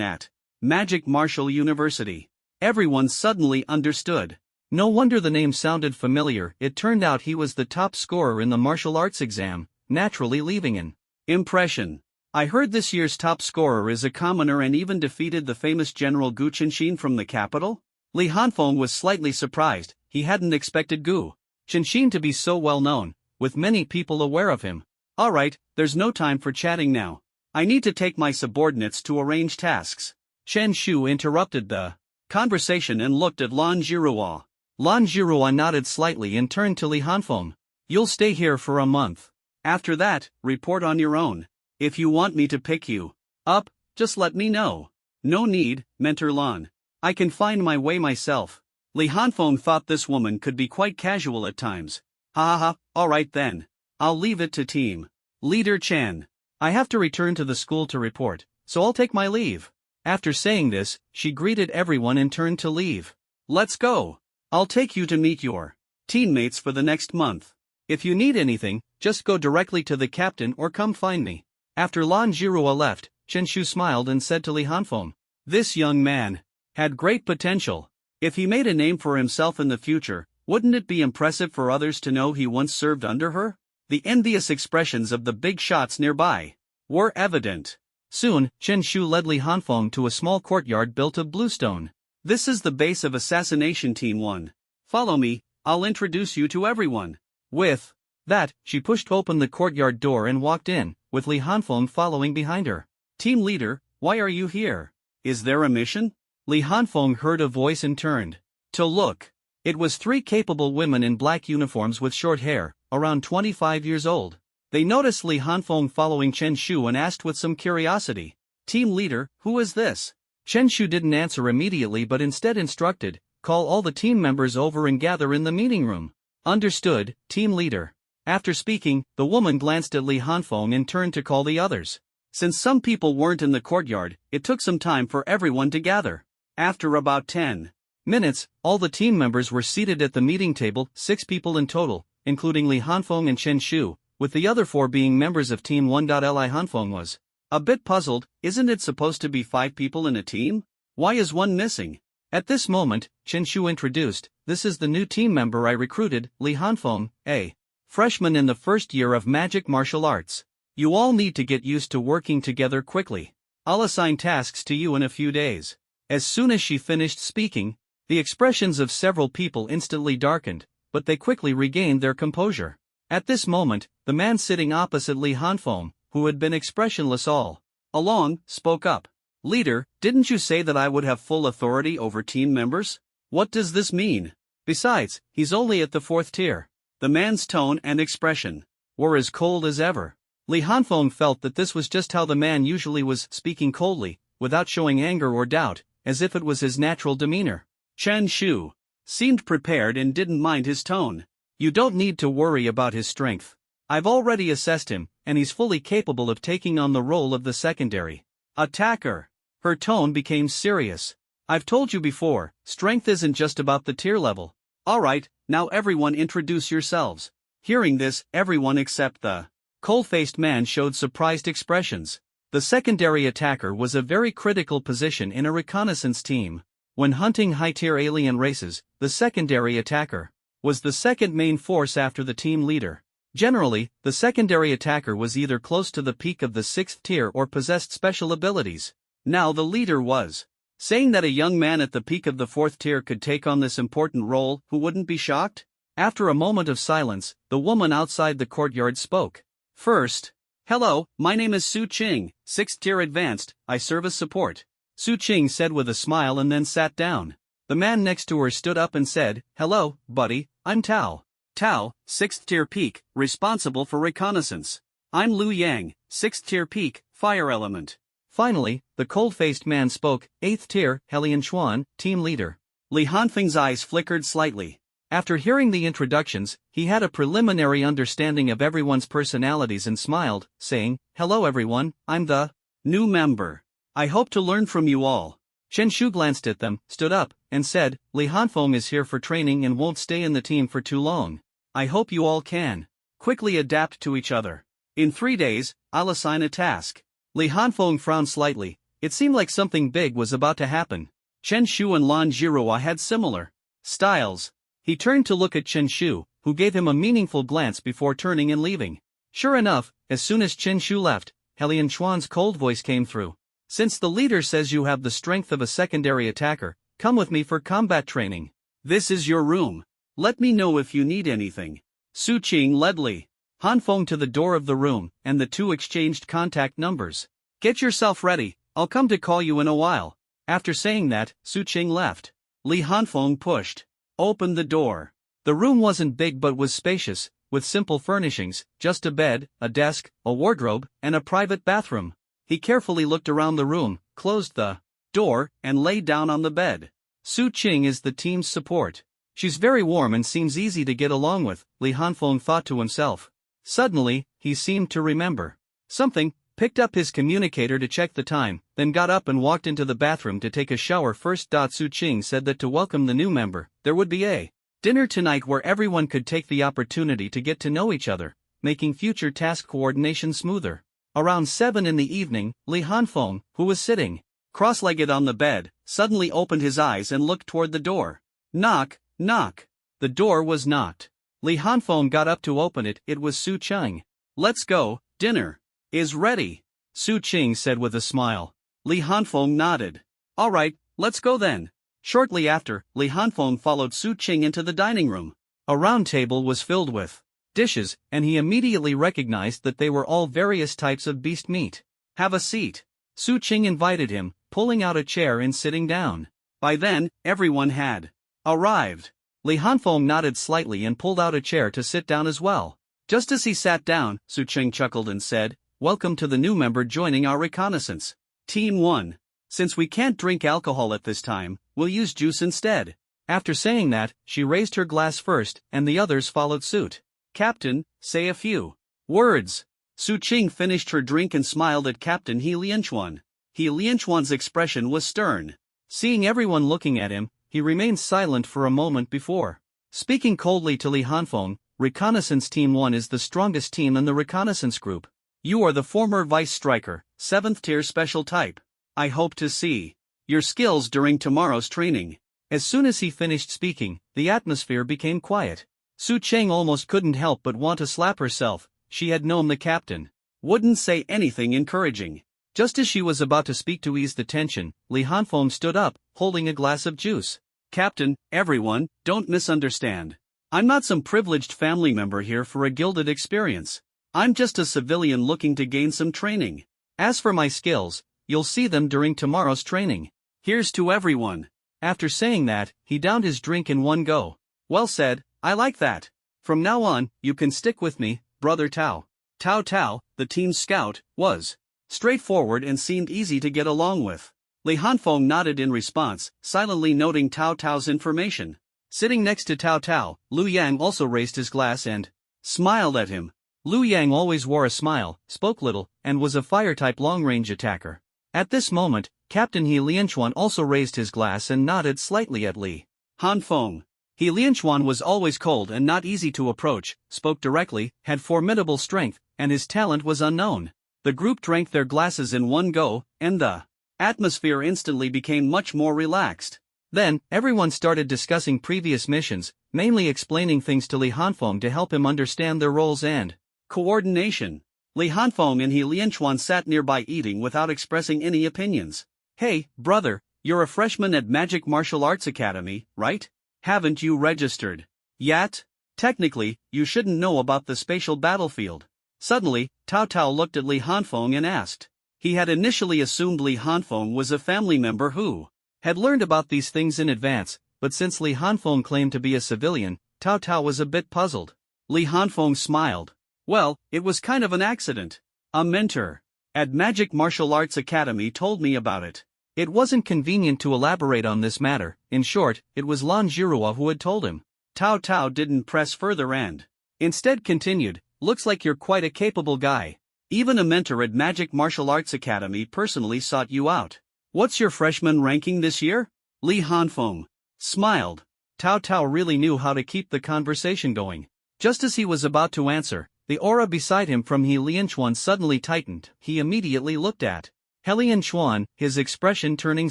at Magic Martial University. Everyone suddenly understood. No wonder the name sounded familiar. It turned out he was the top scorer in the martial arts exam, naturally leaving an impression. I heard this year's top scorer is a commoner and even defeated the famous General Gu Qinshin from the capital? Li Hanfeng was slightly surprised. He hadn't expected Gu Qinshin to be so well known, with many people aware of him. Alright, there's no time for chatting now. I need to take my subordinates to arrange tasks. Chen Shu interrupted the conversation and looked at Lan Jiruo. Lan Jiruo nodded slightly and turned to Li Hanfeng. You'll stay here for a month. After that, report on your own. If you want me to pick you up, just let me know. No need, Mentor Lan. I can find my way myself. Li Hanfeng thought this woman could be quite casual at times. Ha ha ha, alright then. I'll leave it to Team Leader Chen. I have to return to the school to report, so I'll take my leave. After saying this, she greeted everyone and turned to leave. Let's go. I'll take you to meet your teammates for the next month. If you need anything, just go directly to the captain or come find me. After Lan Jiruo left, Chen Shu smiled and said to Li Hanfeng, this young man had great potential. If he made a name for himself in the future, wouldn't it be impressive for others to know he once served under her? The envious expressions of the big shots nearby were evident. Soon, Chen Shu led Li Hanfeng to a small courtyard built of bluestone. This is the base of Assassination Team 1. Follow me, I'll introduce you to everyone. With that, she pushed open the courtyard door and walked in, with Li Hanfeng following behind her. Team Leader, why are you here? Is there a mission? Li Hanfeng heard a voice and turned to look. It was 3 capable women in black uniforms with short hair, around 25 years old. They noticed Li Hanfeng following Chen Shu and asked with some curiosity, Team Leader, who is this? Chen Shu didn't answer immediately but instead instructed, call all the team members over and gather in the meeting room. Understood, Team Leader. After speaking, the woman glanced at Li Hanfeng and turned to call the others. Since some people weren't in the courtyard, it took some time for everyone to gather. After about 10 minutes, all the team members were seated at the meeting table, 6 people in total, including Li Hanfeng and Chen Shu, with the other 4 being members of Team 1. Li Hanfeng was a bit puzzled. Isn't it supposed to be 5 people in a team? Why is one missing? At this moment, Chen Shu introduced, this is the new team member I recruited, Li Hanfeng, a freshman in the first year of magic martial arts. You all need to get used to working together quickly. I'll assign tasks to you in a few days. As soon as she finished speaking, the expressions of several people instantly darkened, but they quickly regained their composure. At this moment, the man sitting opposite Li Hanfeng, who had been expressionless all along, spoke up. Leader, didn't you say that I would have full authority over team members? What does this mean? Besides, he's only at the 4th tier. The man's tone and expression were as cold as ever. Li Hanfeng felt that this was just how the man usually was, speaking coldly, without showing anger or doubt, as if it was his natural demeanor. Chen Shu seemed prepared and didn't mind his tone. You don't need to worry about his strength. I've already assessed him, and he's fully capable of taking on the role of the secondary attacker. Her tone became serious. I've told you before, strength isn't just about the tier level. Alright, now everyone introduce yourselves. Hearing this, everyone except the cold-faced man showed surprised expressions. The secondary attacker was a very critical position in a reconnaissance team. When hunting high-tier alien races, the secondary attacker was the second main force after the team leader. Generally, the secondary attacker was either close to the peak of the 6th tier or possessed special abilities. Now the leader was saying that a young man at the peak of the 4th tier could take on this important role. Who wouldn't be shocked? After a moment of silence, the woman outside the courtyard spoke. First, hello, my name is Su Qing, 6th tier advanced, I serve as support. Su Qing said with a smile and then sat down. The man next to her stood up and said, hello, buddy, I'm Tao. Tao, 6th tier peak, responsible for reconnaissance. I'm Lu Yang, 6th tier peak, fire element. Finally, the cold-faced man spoke, 8th tier, Helian Chuan, team leader. Li Hanfeng's eyes flickered slightly. After hearing the introductions, he had a preliminary understanding of everyone's personalities and smiled, saying, hello everyone, I'm the new member. I hope to learn from you all. Chen Shu glanced at them, stood up, and said, Li Hanfeng is here for training and won't stay in the team for too long. I hope you all can quickly adapt to each other. In 3 days, I'll assign a task. Li Hanfeng frowned slightly. It seemed like something big was about to happen. Chen Shu and Lan Jirua had similar styles. He turned to look at Chen Shu, who gave him a meaningful glance before turning and leaving. Sure enough, as soon as Chen Shu left, Helian Chuan's cold voice came through. Since the leader says you have the strength of a secondary attacker, come with me for combat training. This is your room. Let me know if you need anything. Su Qing led Li Hanfeng to the door of the room, and the two exchanged contact numbers. Get yourself ready, I'll come to call you in a while. After saying that, Su Qing left. Li Hanfeng pushed open the door. The room wasn't big but was spacious, with simple furnishings, just a bed, a desk, a wardrobe, and a private bathroom. He carefully looked around the room, closed the door, and lay down on the bed. Su Qing is the team's support. She's very warm and seems easy to get along with, Li Hanfeng thought to himself. Suddenly, he seemed to remember something, picked up his communicator to check the time, then got up and walked into the bathroom to take a shower first. Su Qing said that to welcome the new member, there would be a dinner tonight where everyone could take the opportunity to get to know each other, making future task coordination smoother. Around 7 in the evening, Li Hanfeng, who was sitting cross-legged on the bed, suddenly opened his eyes and looked toward the door. Knock, knock. The door was knocked. Li Hanfeng got up to open it. It was Su Qing. Let's go, dinner is ready, Su Qing said with a smile. Li Hanfeng nodded. Alright, let's go then. Shortly after, Li Hanfeng followed Su Qing into the dining room. A round table was filled with dishes, and he immediately recognized that they were all various types of beast meat. Have a seat. Su Qing invited him, pulling out a chair and sitting down. By then, everyone had arrived. Li Hanfeng nodded slightly and pulled out a chair to sit down as well. Just as he sat down, Su Qing chuckled and said, welcome to the new member joining our reconnaissance. Team 1. Since we can't drink alcohol at this time, we'll use juice instead. After saying that, she raised her glass first, and the others followed suit. Captain, say a few words. Su Qing finished her drink and smiled at Captain He Lianchuan. He Lianchuan's expression was stern. Seeing everyone looking at him, he remained silent for a moment before speaking coldly to Li Hanfeng. Reconnaissance Team 1 is the strongest team in the reconnaissance group. You are the former vice striker, 7th tier special type. I hope to see your skills during tomorrow's training. As soon as he finished speaking, the atmosphere became quiet. Su Qing almost couldn't help but want to slap herself. She had known the captain wouldn't say anything encouraging. Just as she was about to speak to ease the tension, Li Hanfeng stood up, holding a glass of juice. Captain, everyone, don't misunderstand. I'm not some privileged family member here for a gilded experience. I'm just a civilian looking to gain some training. As for my skills, you'll see them during tomorrow's training. Here's to everyone. After saying that, he downed his drink in one go. Well said, I like that. From now on, you can stick with me, brother Tao. Tao, the team's scout, was straightforward and seemed easy to get along with. Li Hanfeng nodded in response, silently noting Tao's information. Sitting next to Tao, Liu Yang also raised his glass and smiled at him. Liu Yang always wore a smile, spoke little, and was a fire-type long-range attacker. At this moment, Captain He Lianchuan also raised his glass and nodded slightly at Li Hanfeng. He Lianchuan was always cold and not easy to approach, spoke directly, had formidable strength, and his talent was unknown. The group drank their glasses in one go, and the atmosphere instantly became much more relaxed. Then, everyone started discussing previous missions, mainly explaining things to Li Hanfeng to help him understand their roles and coordination. Li Hanfeng and He Lianchuan sat nearby eating without expressing any opinions. Hey, brother, you're a freshman at Magic Martial Arts Academy, right? Haven't you registered yet? Technically, you shouldn't know about the spatial battlefield. Suddenly, Tao looked at Li Hanfeng and asked. He had initially assumed Li Hanfeng was a family member who had learned about these things in advance, but since Li Hanfeng claimed to be a civilian, Tao was a bit puzzled. Li Hanfeng smiled. Well, it was kind of an accident. A mentor at Magic Martial Arts Academy told me about it. It wasn't convenient to elaborate on this matter. In short, it was Lan Jirua who had told him. Tao didn't press further and instead continued, looks like you're quite a capable guy. Even a mentor at Magic Martial Arts Academy personally sought you out. What's your freshman ranking this year? Li Hanfeng smiled. Tao really knew how to keep the conversation going. Just as he was about to answer, the aura beside him from He Lianchuan suddenly tightened. He immediately looked at He Lianchuan, his expression turning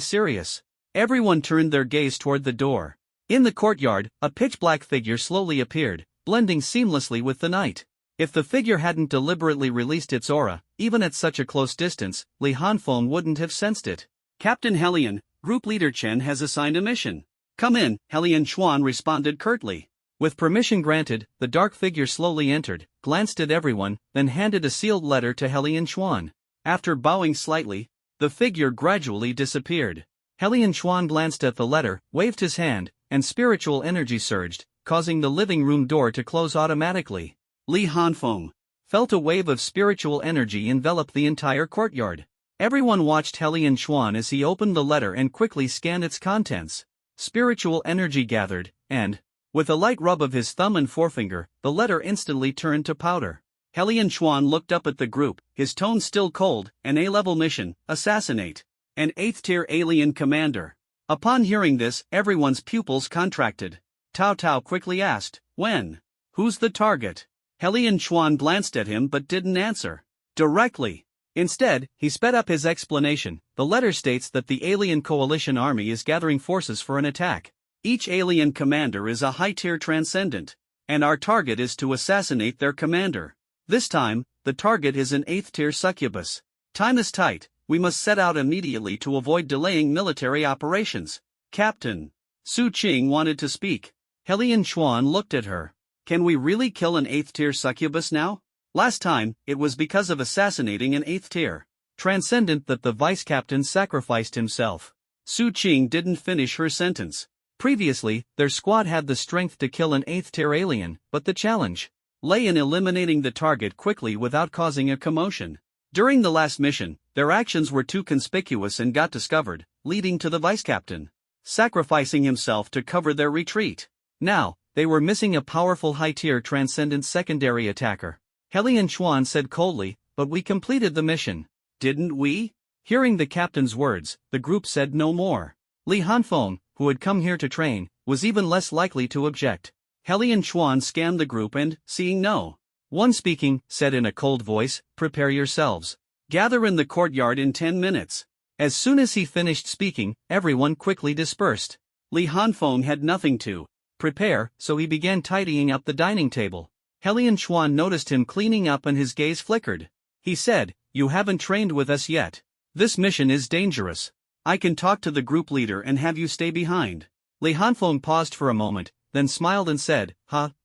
serious. Everyone turned their gaze toward the door. In the courtyard, a pitch-black figure slowly appeared, blending seamlessly with the night. If the figure hadn't deliberately released its aura, even at such a close distance, Li Hanfeng wouldn't have sensed it. Captain Helian, Group Leader Chen has assigned a mission. Come in, He Lianchuan responded curtly. With permission granted, the dark figure slowly entered, glanced at everyone, then handed a sealed letter to He Lianchuan. After bowing slightly, the figure gradually disappeared. He Lianchuan glanced at the letter, waved his hand, and spiritual energy surged, causing the living room door to close automatically. Li Hanfeng felt a wave of spiritual energy envelop the entire courtyard. Everyone watched He Lianchuan as he opened the letter and quickly scanned its contents. Spiritual energy gathered, and with a light rub of his thumb and forefinger, the letter instantly turned to powder. He Lianchuan looked up at the group, his tone still cold. An A-level mission, assassinate an 8th-tier alien commander. Upon hearing this, everyone's pupils contracted. Tao quickly asked, when? Who's the target? He Lianchuan glanced at him but didn't answer directly. Instead, he sped up his explanation. The letter states that the alien coalition army is gathering forces for an attack. Each alien commander is a high-tier transcendent, and our target is to assassinate their commander. This time, the target is an 8th-tier succubus. Time is tight, we must set out immediately to avoid delaying military operations. Captain Su Qing wanted to speak. He Lianchuan looked at her. Can we really kill an 8th-tier succubus now? Last time, it was because of assassinating an 8th-tier transcendent that the vice-captain sacrificed himself. Su Qing didn't finish her sentence. Previously, their squad had the strength to kill an 8th-tier alien, but the challenge lay in eliminating the target quickly without causing a commotion. During the last mission, their actions were too conspicuous and got discovered, leading to the vice-captain sacrificing himself to cover their retreat. Now, they were missing a powerful high-tier transcendent secondary attacker. He Lianchuan said coldly, but we completed the mission. Didn't we? Hearing the captain's words, the group said no more. Li Hanfeng, who had come here to train, was even less likely to object. He Lianchuan scanned the group and, seeing no one speaking, said in a cold voice, prepare yourselves. Gather in the courtyard in 10 minutes. As soon as he finished speaking, everyone quickly dispersed. Li Hanfeng had nothing to prepare, so he began tidying up the dining table. He Lianchuan noticed him cleaning up and his gaze flickered. He said, you haven't trained with us yet. This mission is dangerous. I can talk to the group leader and have you stay behind. Li Hanfeng paused for a moment, then smiled and said,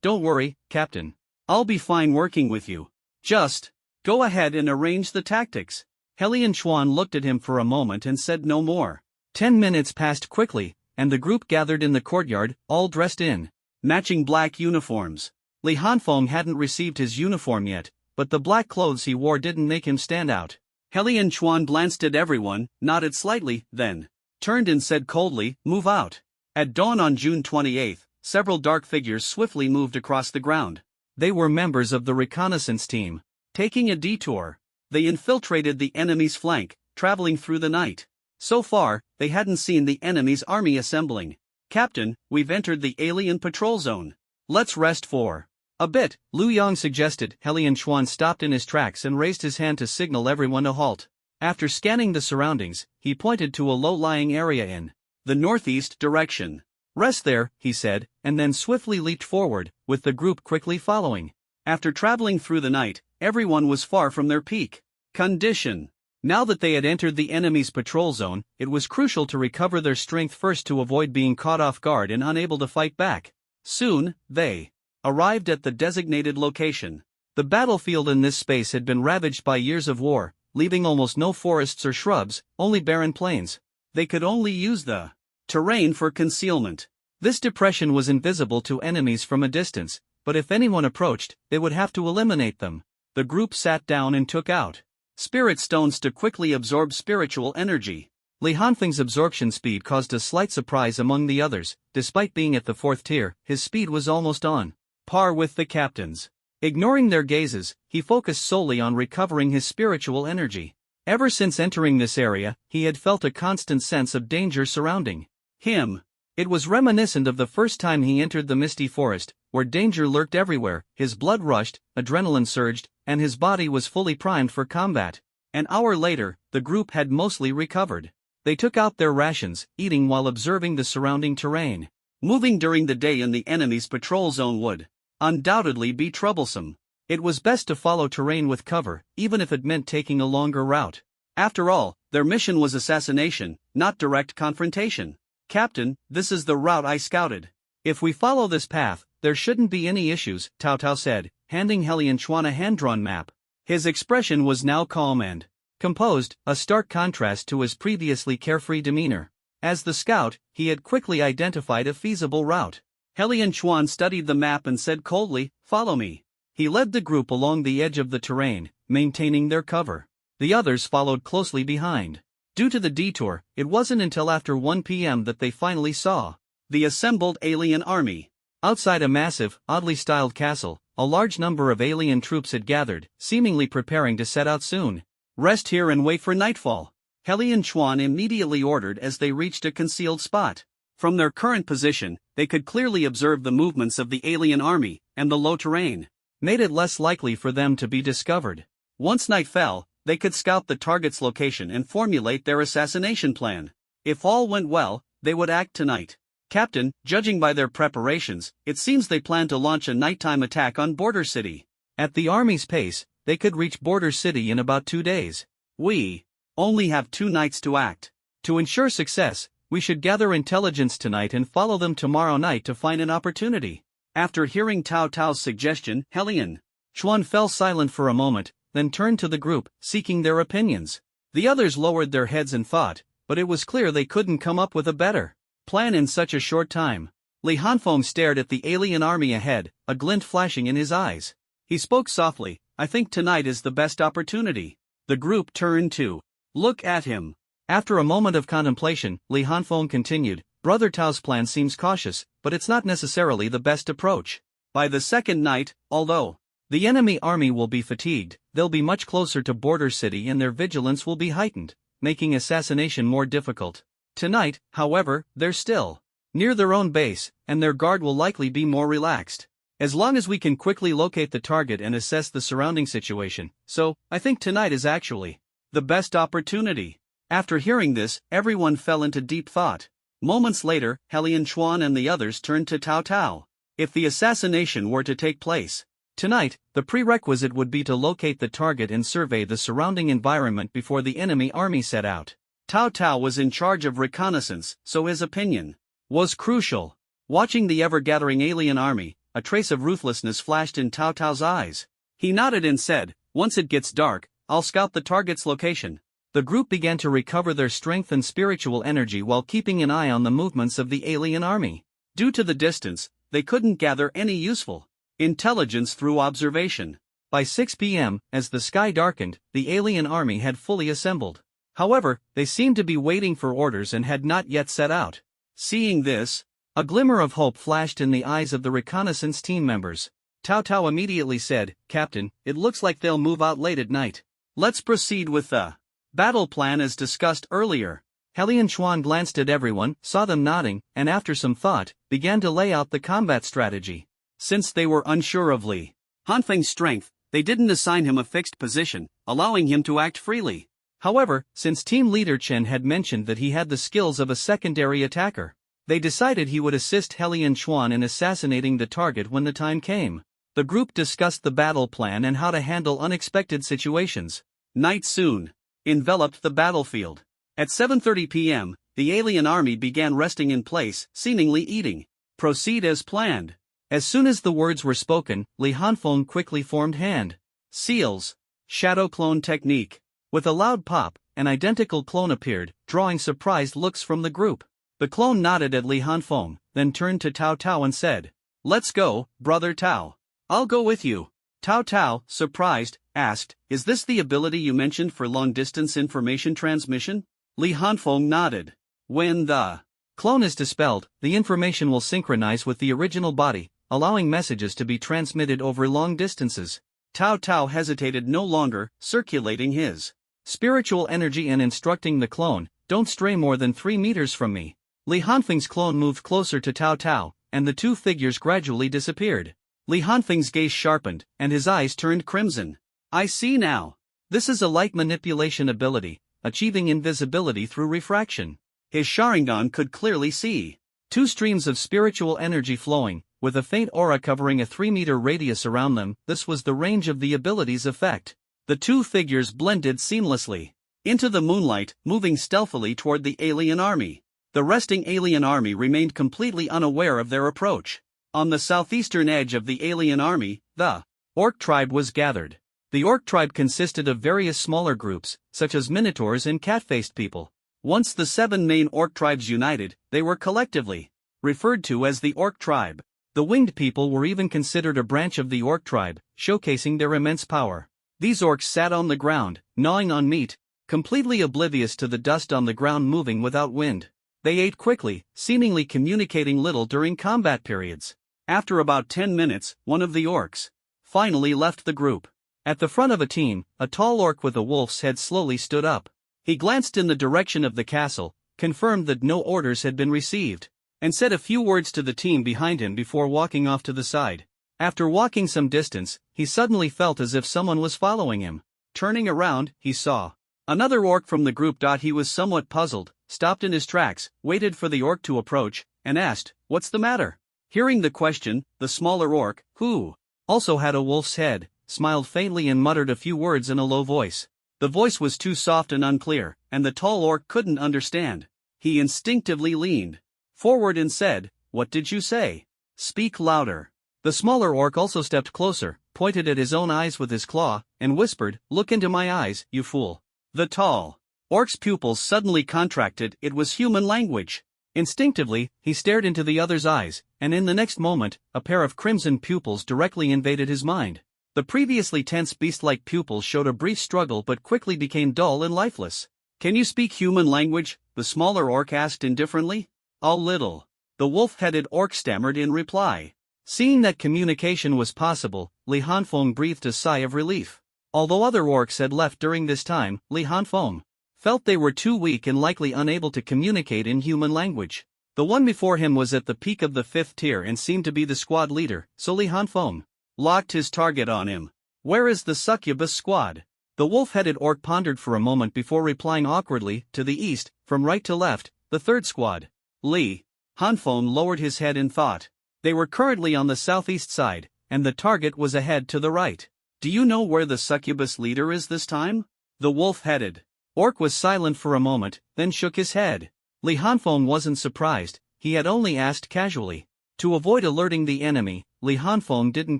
don't worry, Captain. I'll be fine working with you. Just go ahead and arrange the tactics. He Lianchuan looked at him for a moment and said no more. 10 minutes passed quickly, and the group gathered in the courtyard, all dressed in matching black uniforms. Li Hanfeng hadn't received his uniform yet, but the black clothes he wore didn't make him stand out. Helian Chuan glanced at everyone, nodded slightly, then turned and said coldly, "Move out." At dawn on June 28, several dark figures swiftly moved across the ground. They were members of the reconnaissance team. Taking a detour, they infiltrated the enemy's flank, traveling through the night. So far, they hadn't seen the enemy's army assembling. "Captain, we've entered the alien patrol zone. Let's rest for a bit," Lu Yang suggested. Helian Chuan stopped in his tracks and raised his hand to signal everyone to halt. After scanning the surroundings, he pointed to a low-lying area in the northeast direction. "Rest there," he said, and then swiftly leaped forward, with the group quickly following. After traveling through the night, everyone was far from their peak condition. Now that they had entered the enemy's patrol zone, it was crucial to recover their strength first to avoid being caught off guard and unable to fight back. Soon, they arrived at the designated location. The battlefield in this space had been ravaged by years of war, leaving almost no forests or shrubs, only barren plains. They could only use the terrain for concealment. This depression was invisible to enemies from a distance, but if anyone approached, they would have to eliminate them. The group sat down and took out spirit stones to quickly absorb spiritual energy. Li Hanfeng's absorption speed caused a slight surprise among the others. Despite being at the 4th tier, his speed was almost on par with the captain's. Ignoring their gazes, he focused solely on recovering his spiritual energy. Ever since entering this area, he had felt a constant sense of danger surrounding him. It was reminiscent of the first time he entered the misty forest, where danger lurked everywhere. His blood rushed, adrenaline surged, and his body was fully primed for combat. An hour later, the group had mostly recovered. They took out their rations, eating while observing the surrounding terrain. Moving during the day in the enemy's patrol zone would undoubtedly be troublesome. It was best to follow terrain with cover, even if it meant taking a longer route. After all, their mission was assassination, not direct confrontation. "Captain, this is the route I scouted. If we follow this path, there shouldn't be any issues," Tao Tao said, handing Helian Chuan a hand-drawn map. His expression was now calm and composed, a stark contrast to his previously carefree demeanor. As the scout, he had quickly identified a feasible route. Helian Chuan studied the map and said coldly, "Follow me." He led the group along the edge of the terrain, maintaining their cover. The others followed closely behind. Due to the detour, it wasn't until after 1 p.m. that they finally saw the assembled alien army. Outside a massive, oddly styled castle, a large number of alien troops had gathered, seemingly preparing to set out soon. "Rest here and wait for nightfall," Helian Chuan immediately ordered as they reached a concealed spot. From their current position, they could clearly observe the movements of the alien army, and the low terrain made it less likely for them to be discovered. Once night fell, they could scout the target's location and formulate their assassination plan. If all went well, they would act tonight. "Captain, judging by their preparations, it seems they plan to launch a nighttime attack on Border City." At the army's pace, they could reach Border City in about 2 days. "We only have 2 nights to act. To ensure success, we should gather intelligence tonight and follow them tomorrow night to find an opportunity." After hearing Tao Tao's suggestion, Helian Chuan fell silent for a moment, then turned to the group, seeking their opinions. The others lowered their heads in thought, but it was clear they couldn't come up with a better plan in such a short time. Li Hanfeng stared at the alien army ahead, a glint flashing in his eyes. He spoke softly, "I think tonight is the best opportunity." The group turned to look at him. After a moment of contemplation, Li Hanfeng continued, "Brother Tao's plan seems cautious, but it's not necessarily the best approach. By the second night, although the enemy army will be fatigued, they'll be much closer to Border City and their vigilance will be heightened, making assassination more difficult. Tonight, however, they're still near their own base, and their guard will likely be more relaxed. As long as we can quickly locate the target and assess the surrounding situation, so, I think tonight is actually the best opportunity." After hearing this, everyone fell into deep thought. Moments later, Helian Chuan and the others turned to Tao Tao. If the assassination were to take place tonight, the prerequisite would be to locate the target and survey the surrounding environment before the enemy army set out. Tao Tao was in charge of reconnaissance, so his opinion was crucial. Watching the ever-gathering alien army, a trace of ruthlessness flashed in Tao Tao's eyes. He nodded and said, "Once it gets dark, I'll scout the target's location." The group began to recover their strength and spiritual energy while keeping an eye on the movements of the alien army. Due to the distance, they couldn't gather any useful Intelligence through observation. By 6 p.m., as the sky darkened, the alien army had fully assembled. However, they seemed to be waiting for orders and had not yet set out. Seeing this, a glimmer of hope flashed in the eyes of the reconnaissance team members. Cao Cao immediately said, "Captain, it looks like they'll move out late at night. Let's proceed with the battle plan as discussed earlier." Helian Chuan glanced at everyone, saw them nodding, and after some thought, began to lay out the combat strategy. Since they were unsure of Li Hanfeng's strength, they didn't assign him a fixed position, allowing him to act freely. However, since team leader Chen had mentioned that he had the skills of a secondary attacker, they decided he would assist Helian Chuan in assassinating the target when the time came. The group discussed the battle plan and how to handle unexpected situations. Night soon enveloped the battlefield. At 7:30 p.m., the alien army began resting in place, seemingly eating. Proceed as planned. As soon as the words were spoken, Li Hanfeng quickly formed hand seals. Shadow clone technique. With a loud pop, an identical clone appeared, drawing surprised looks from the group. The clone nodded at Li Hanfeng, then turned to Cao Cao and said, "Let's go, brother Tao. I'll go with you." Cao Cao, surprised, asked, "Is this the ability you mentioned for long-distance information transmission?" Li Hanfeng nodded. "When the clone is dispelled, the information will synchronize with the original body, allowing messages to be transmitted over long distances." Cao Cao hesitated no longer, circulating his spiritual energy and instructing the clone, "Don't stray more than 3 meters from me." Li Hanfeng's clone moved closer to Cao Cao, and the two figures gradually disappeared. Li Hanfeng's gaze sharpened, and his eyes turned crimson. "I see now. This is a light manipulation ability, achieving invisibility through refraction." His Sharingan could clearly see 2 streams of spiritual energy flowing, with a faint aura covering a 3-meter radius around them. This was the range of the ability's effect. The two figures blended seamlessly into the moonlight, moving stealthily toward the alien army. The resting alien army remained completely unaware of their approach. On the southeastern edge of the alien army, the Orc tribe was gathered. The Orc tribe consisted of various smaller groups, such as Minotaurs and cat-faced people. Once the 7 main Orc tribes united, they were collectively referred to as the Orc tribe. The winged people were even considered a branch of the Orc tribe, showcasing their immense power. These orcs sat on the ground, gnawing on meat, completely oblivious to the dust on the ground moving without wind. They ate quickly, seemingly communicating little during combat periods. After about 10 minutes, one of the orcs finally left the group. At the front of a team, a tall orc with a wolf's head slowly stood up. He glanced in the direction of the castle, confirmed that no orders had been received, and said a few words to the team behind him before walking off to the side. After walking some distance, he suddenly felt as if someone was following him. Turning around, he saw another orc from the group. He was somewhat puzzled, stopped in his tracks, waited for the orc to approach, and asked, "What's the matter?" Hearing the question, the smaller orc, who also had a wolf's head, smiled faintly and muttered a few words in a low voice. The voice was too soft and unclear, and the tall orc couldn't understand. He instinctively leaned forward and said, "What did you say? Speak louder." The smaller orc also stepped closer, pointed at his own eyes with his claw, and whispered, "Look into my eyes, you fool." The tall orc's pupils suddenly contracted. It was human language. Instinctively, he stared into the other's eyes, and in the next moment, a pair of crimson pupils directly invaded his mind. The previously tense beast-like pupils showed a brief struggle but quickly became dull and lifeless. "Can you speak human language?" the smaller orc asked indifferently. "A little," the wolf-headed orc stammered in reply. Seeing that communication was possible, Li Hanfeng breathed a sigh of relief. Although other orcs had left during this time, Li Hanfeng felt they were too weak and likely unable to communicate in human language. The one before him was at the peak of the 5th tier and seemed to be the squad leader, so Li Hanfeng locked his target on him. "Where is the succubus squad?" The wolf-headed orc pondered for a moment before replying awkwardly, "To the east, from right to left, the 3rd squad." Li Hanfeng lowered his head in thought. They were currently on the southeast side, and the target was ahead to the right. "Do you know where the succubus leader is this time?" The wolf-headed orc was silent for a moment, then shook his head. Li Hanfeng wasn't surprised, he had only asked casually. To avoid alerting the enemy, Li Hanfeng didn't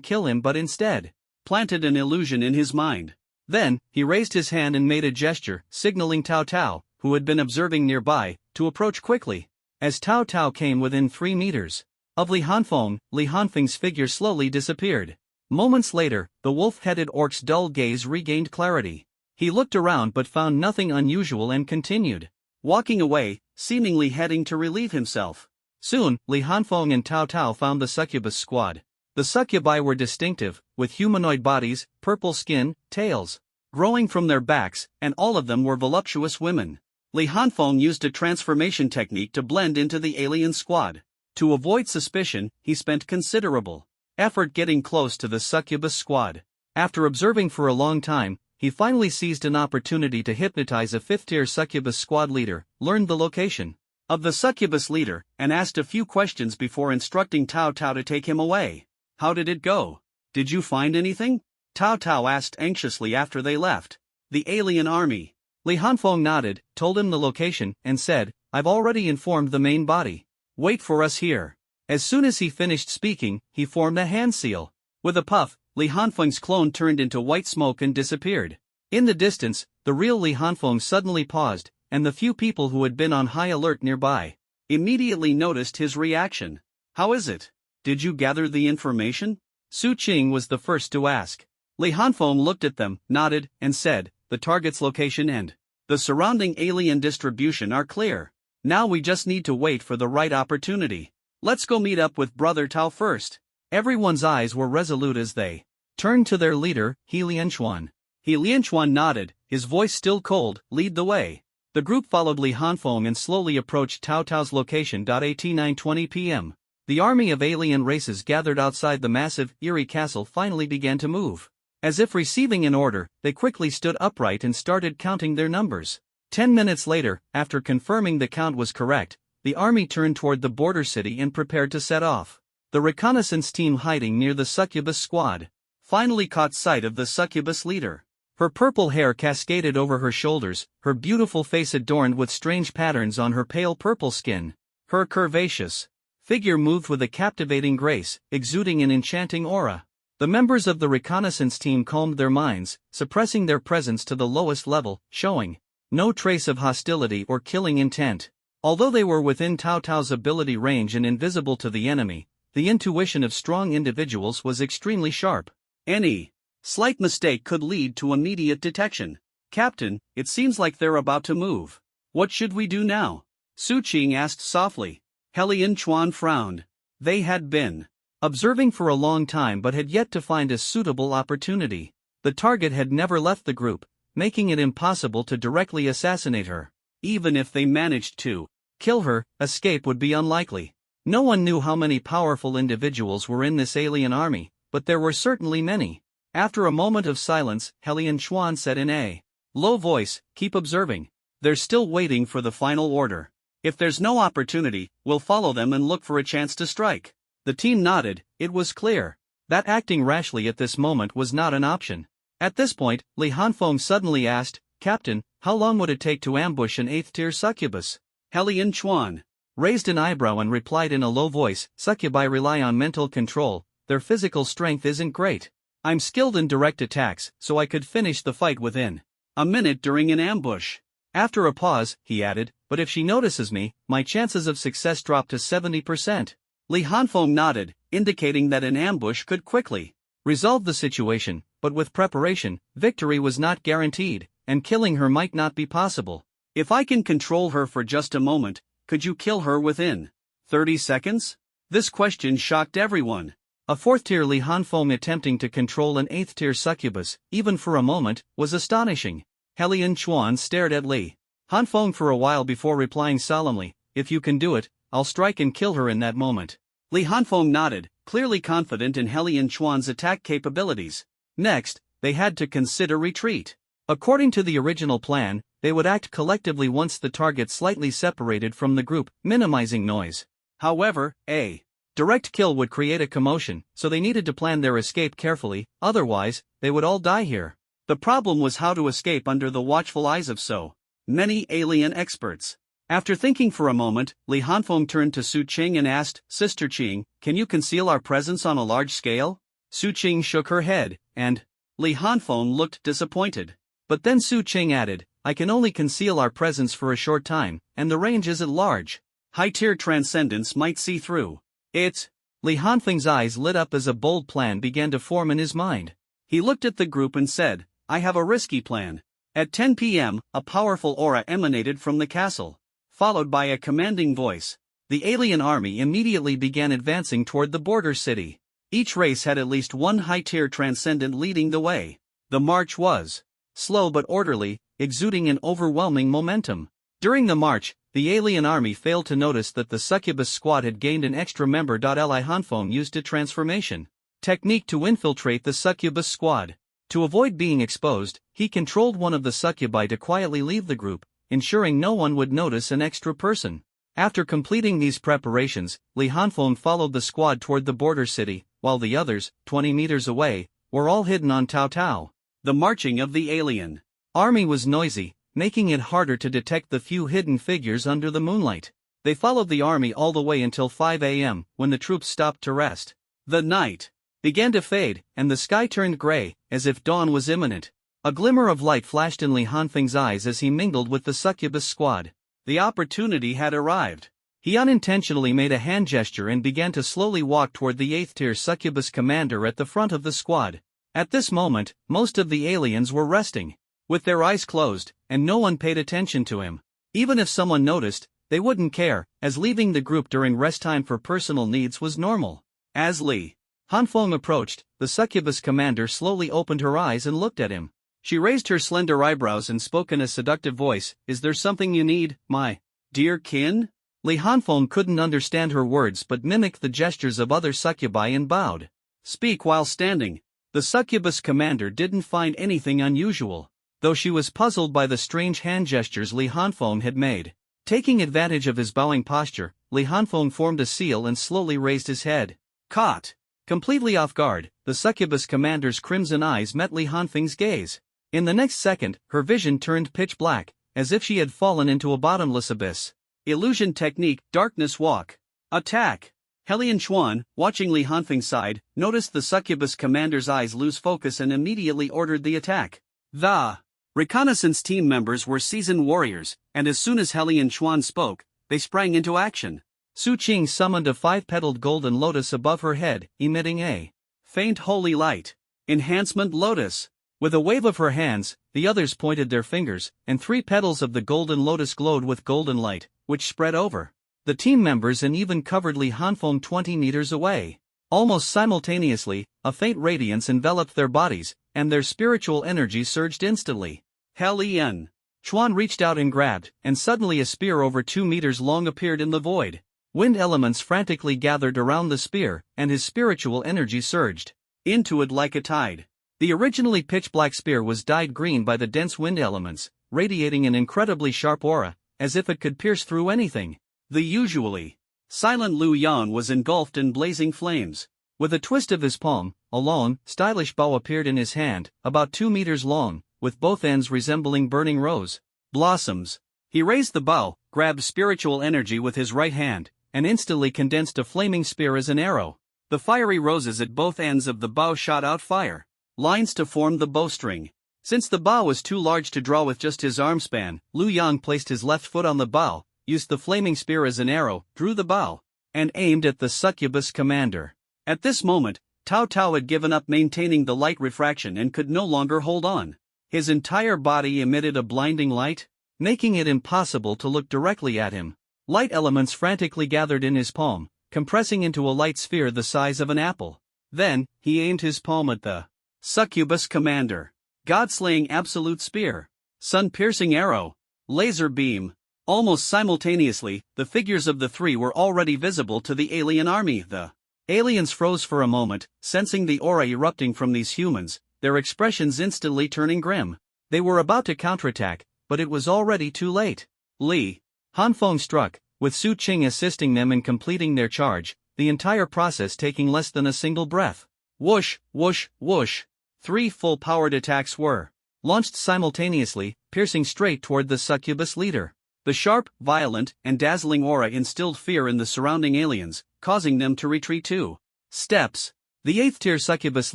kill him but instead planted an illusion in his mind. Then, he raised his hand and made a gesture, signaling Cao Cao, who had been observing nearby, to approach quickly. As Cao Cao came within 3 meters, of Li Hanfeng. Li Hanfeng's figure slowly disappeared. Moments later, the wolf-headed orc's dull gaze regained clarity. He looked around but found nothing unusual and continued walking away, seemingly heading to relieve himself. Soon, Li Hanfeng and Tao Tao found the succubus squad. The succubi were distinctive, with humanoid bodies, purple skin, tails growing from their backs, and all of them were voluptuous women. Li Hanfeng used a transformation technique to blend into the alien squad. To avoid suspicion, he spent considerable effort getting close to the succubus squad. After observing for a long time, he finally seized an opportunity to hypnotize a fifth-tier succubus squad leader, learned the location of the succubus leader, and asked a few questions before instructing Tao Tao to take him away. "How did it go? Did you find anything?" Tao Tao asked anxiously after they left the alien army. Li Hanfeng nodded, told him the location, and said, "I've already informed the main body. Wait for us here." As soon as he finished speaking, he formed a hand seal. With a puff, Li Hanfeng's clone turned into white smoke and disappeared. In the distance, the real Li Hanfeng suddenly paused, and the few people who had been on high alert nearby immediately noticed his reaction. "How is it? Did you gather the information?" Su Qing was the first to ask. Li Hanfeng looked at them, nodded, and said, "The target's location and the surrounding alien distribution are clear. Now we just need to wait for the right opportunity. Let's go meet up with Brother Tao first." Everyone's eyes were resolute as they turned to their leader, He Lianchuan. He Lianchuan nodded, his voice still cold, "Lead the way." The group followed Li Hanfeng and slowly approached Tao Tao's location. At 9:20 p.m., the army of alien races gathered outside the massive, eerie castle finally began to move. As if receiving an order, they quickly stood upright and started counting their numbers. 10 minutes later, after confirming the count was correct, the army turned toward the border city and prepared to set off. The reconnaissance team hiding near the succubus squad finally caught sight of the succubus leader. Her purple hair cascaded over her shoulders, her beautiful face adorned with strange patterns on her pale purple skin. Her curvaceous figure moved with a captivating grace, exuding an enchanting aura. The members of the reconnaissance team calmed their minds, suppressing their presence to the lowest level, showing no trace of hostility or killing intent. Although they were within Tao Tao's ability range and invisible to the enemy, the intuition of strong individuals was extremely sharp. Any slight mistake could lead to immediate detection. "Captain, it seems like they're about to move. What should we do now?" Su Qing asked softly. He Lianchuan frowned. They had been observing for a long time but had yet to find a suitable opportunity. The target had never left the group, making it impossible to directly assassinate her. Even if they managed to kill her, escape would be unlikely. No one knew how many powerful individuals were in this alien army, but there were certainly many. After a moment of silence, He Lianchuan said in a low voice, "Keep observing. They're still waiting for the final order. If there's no opportunity, we'll follow them and look for a chance to strike." The team nodded. It was clear that acting rashly at this moment was not an option. At this point, Li Hanfeng suddenly asked, "Captain, how long would it take to ambush an 8th-tier succubus?" He Lianchuan raised an eyebrow and replied in a low voice, "Succubi rely on mental control, their physical strength isn't great. I'm skilled in direct attacks, so I could finish the fight within a minute during an ambush." After a pause, he added, "But if she notices me, my chances of success drop to 70%. Li Hanfeng nodded, indicating that an ambush could quickly resolve the situation, but with preparation, victory was not guaranteed, and killing her might not be possible. "If I can control her for just a moment, could you kill her within 30 seconds? This question shocked everyone. A 4th-tier Li Hanfeng attempting to control an 8th-tier succubus, even for a moment, was astonishing. He Lianchuan stared at Li Hanfeng for a while before replying solemnly, "If you can do it, I'll strike and kill her in that moment." Li Hanfeng nodded, clearly confident in He Lianchuan's attack capabilities. Next, they had to consider retreat. According to the original plan, they would act collectively once the target slightly separated from the group, minimizing noise. However, a direct kill would create a commotion, so they needed to plan their escape carefully, otherwise, they would all die here. The problem was how to escape under the watchful eyes of so many alien experts. After thinking for a moment, Li Hanfeng turned to Su Qing and asked, "Sister Qing, can you conceal our presence on a large scale?" Su Qing shook her head, and Li Hanfeng looked disappointed. But then Su Qing added, "I can only conceal our presence for a short time, and the range isn't large. High-tier transcendence might see through It's. Li Hanfeng's eyes lit up as a bold plan began to form in his mind. He looked at the group and said, I have a risky plan. At 10 p.m., a powerful aura emanated from the castle, followed by a commanding voice. The alien army immediately began advancing toward the border city. Each race had at least one high-tier transcendent leading the way. The march was slow but orderly, exuding an overwhelming momentum. During the march, the alien army failed to notice that the succubus squad had gained an extra member. Li Hanfeng used a transformation technique to infiltrate the succubus squad. To avoid being exposed, he controlled one of the succubi to quietly leave the group, ensuring no one would notice an extra person. After completing these preparations, Li Hanfeng followed the squad toward the border city, while the others, 20 meters away, were all hidden on Tao Tao. The marching of the alien army was noisy, making it harder to detect the few hidden figures under the moonlight. They followed the army all the way until 5 a.m., when the troops stopped to rest. The night began to fade, and the sky turned gray, as if dawn was imminent. A glimmer of light flashed in Li Hanfeng's eyes as he mingled with the succubus squad. The opportunity had arrived. He unintentionally made a hand gesture and began to slowly walk toward the 8th-tier succubus commander at the front of the squad. At this moment, most of the aliens were resting, with their eyes closed, and no one paid attention to him. Even if someone noticed, they wouldn't care, as leaving the group during rest time for personal needs was normal. As Li Hanfeng approached, the succubus commander slowly opened her eyes and looked at him. She raised her slender eyebrows and spoke in a seductive voice, Is there something you need, my dear kin? Li Hanfeng couldn't understand her words but mimicked the gestures of other succubi and bowed. Speak while standing. The succubus commander didn't find anything unusual, though she was puzzled by the strange hand gestures Li Hanfeng had made. Taking advantage of his bowing posture, Li Hanfeng formed a seal and slowly raised his head. Caught completely off guard, the succubus commander's crimson eyes met Li Hanfeng's gaze. In the next second, her vision turned pitch black, as if she had fallen into a bottomless abyss. Illusion technique, darkness walk. Attack. Helian Chuan, watching Li Hanfeng's side, noticed the succubus commander's eyes lose focus and immediately ordered the attack. The reconnaissance team members were seasoned warriors, and as soon as Helian Chuan spoke, they sprang into action. Su Qing summoned a 5-petaled golden lotus above her head, emitting a faint holy light. Enhancement lotus. With a wave of her hands, the others pointed their fingers, and 3 petals of the golden lotus glowed with golden light, which spread over the team members and even covered Li Hanfeng 20 meters away. Almost simultaneously, a faint radiance enveloped their bodies, and their spiritual energy surged instantly. Helian Chuan reached out and grabbed, and suddenly a spear over 2 meters long appeared in the void. Wind elements frantically gathered around the spear, and his spiritual energy surged into it like a tide. The originally pitch-black spear was dyed green by the dense wind elements, radiating an incredibly sharp aura, as if it could pierce through anything. The usually silent Lu Yan was engulfed in blazing flames. With a twist of his palm, a long, stylish bow appeared in his hand, about 2 meters long, with both ends resembling burning rose blossoms. He raised the bow, grabbed spiritual energy with his right hand, and instantly condensed a flaming spear as an arrow. The fiery roses at both ends of the bow shot out fire lines to form the bowstring. Since the bow was too large to draw with just his arm span, Lu Yang placed his left foot on the bow, used the flaming spear as an arrow, drew the bow, and aimed at the succubus commander. At this moment, Tao Tao had given up maintaining the light refraction and could no longer hold on. His entire body emitted a blinding light, making it impossible to look directly at him. Light elements frantically gathered in his palm, compressing into a light sphere the size of an apple. Then, he aimed his palm at the succubus commander. God-slaying absolute spear. Sun-piercing arrow. Laser beam. Almost simultaneously, the figures of the 3 were already visible to the alien army. The aliens froze for a moment, sensing the aura erupting from these humans, their expressions instantly turning grim. They were about to counterattack, but it was already too late. Li Hanfeng struck, with Su Qing assisting them in completing their charge, the entire process taking less than a single breath. Whoosh, whoosh, whoosh. 3 full-powered attacks were launched simultaneously, piercing straight toward the succubus leader. The sharp, violent, and dazzling aura instilled fear in the surrounding aliens, causing them to retreat 2 steps. The 8th-tier succubus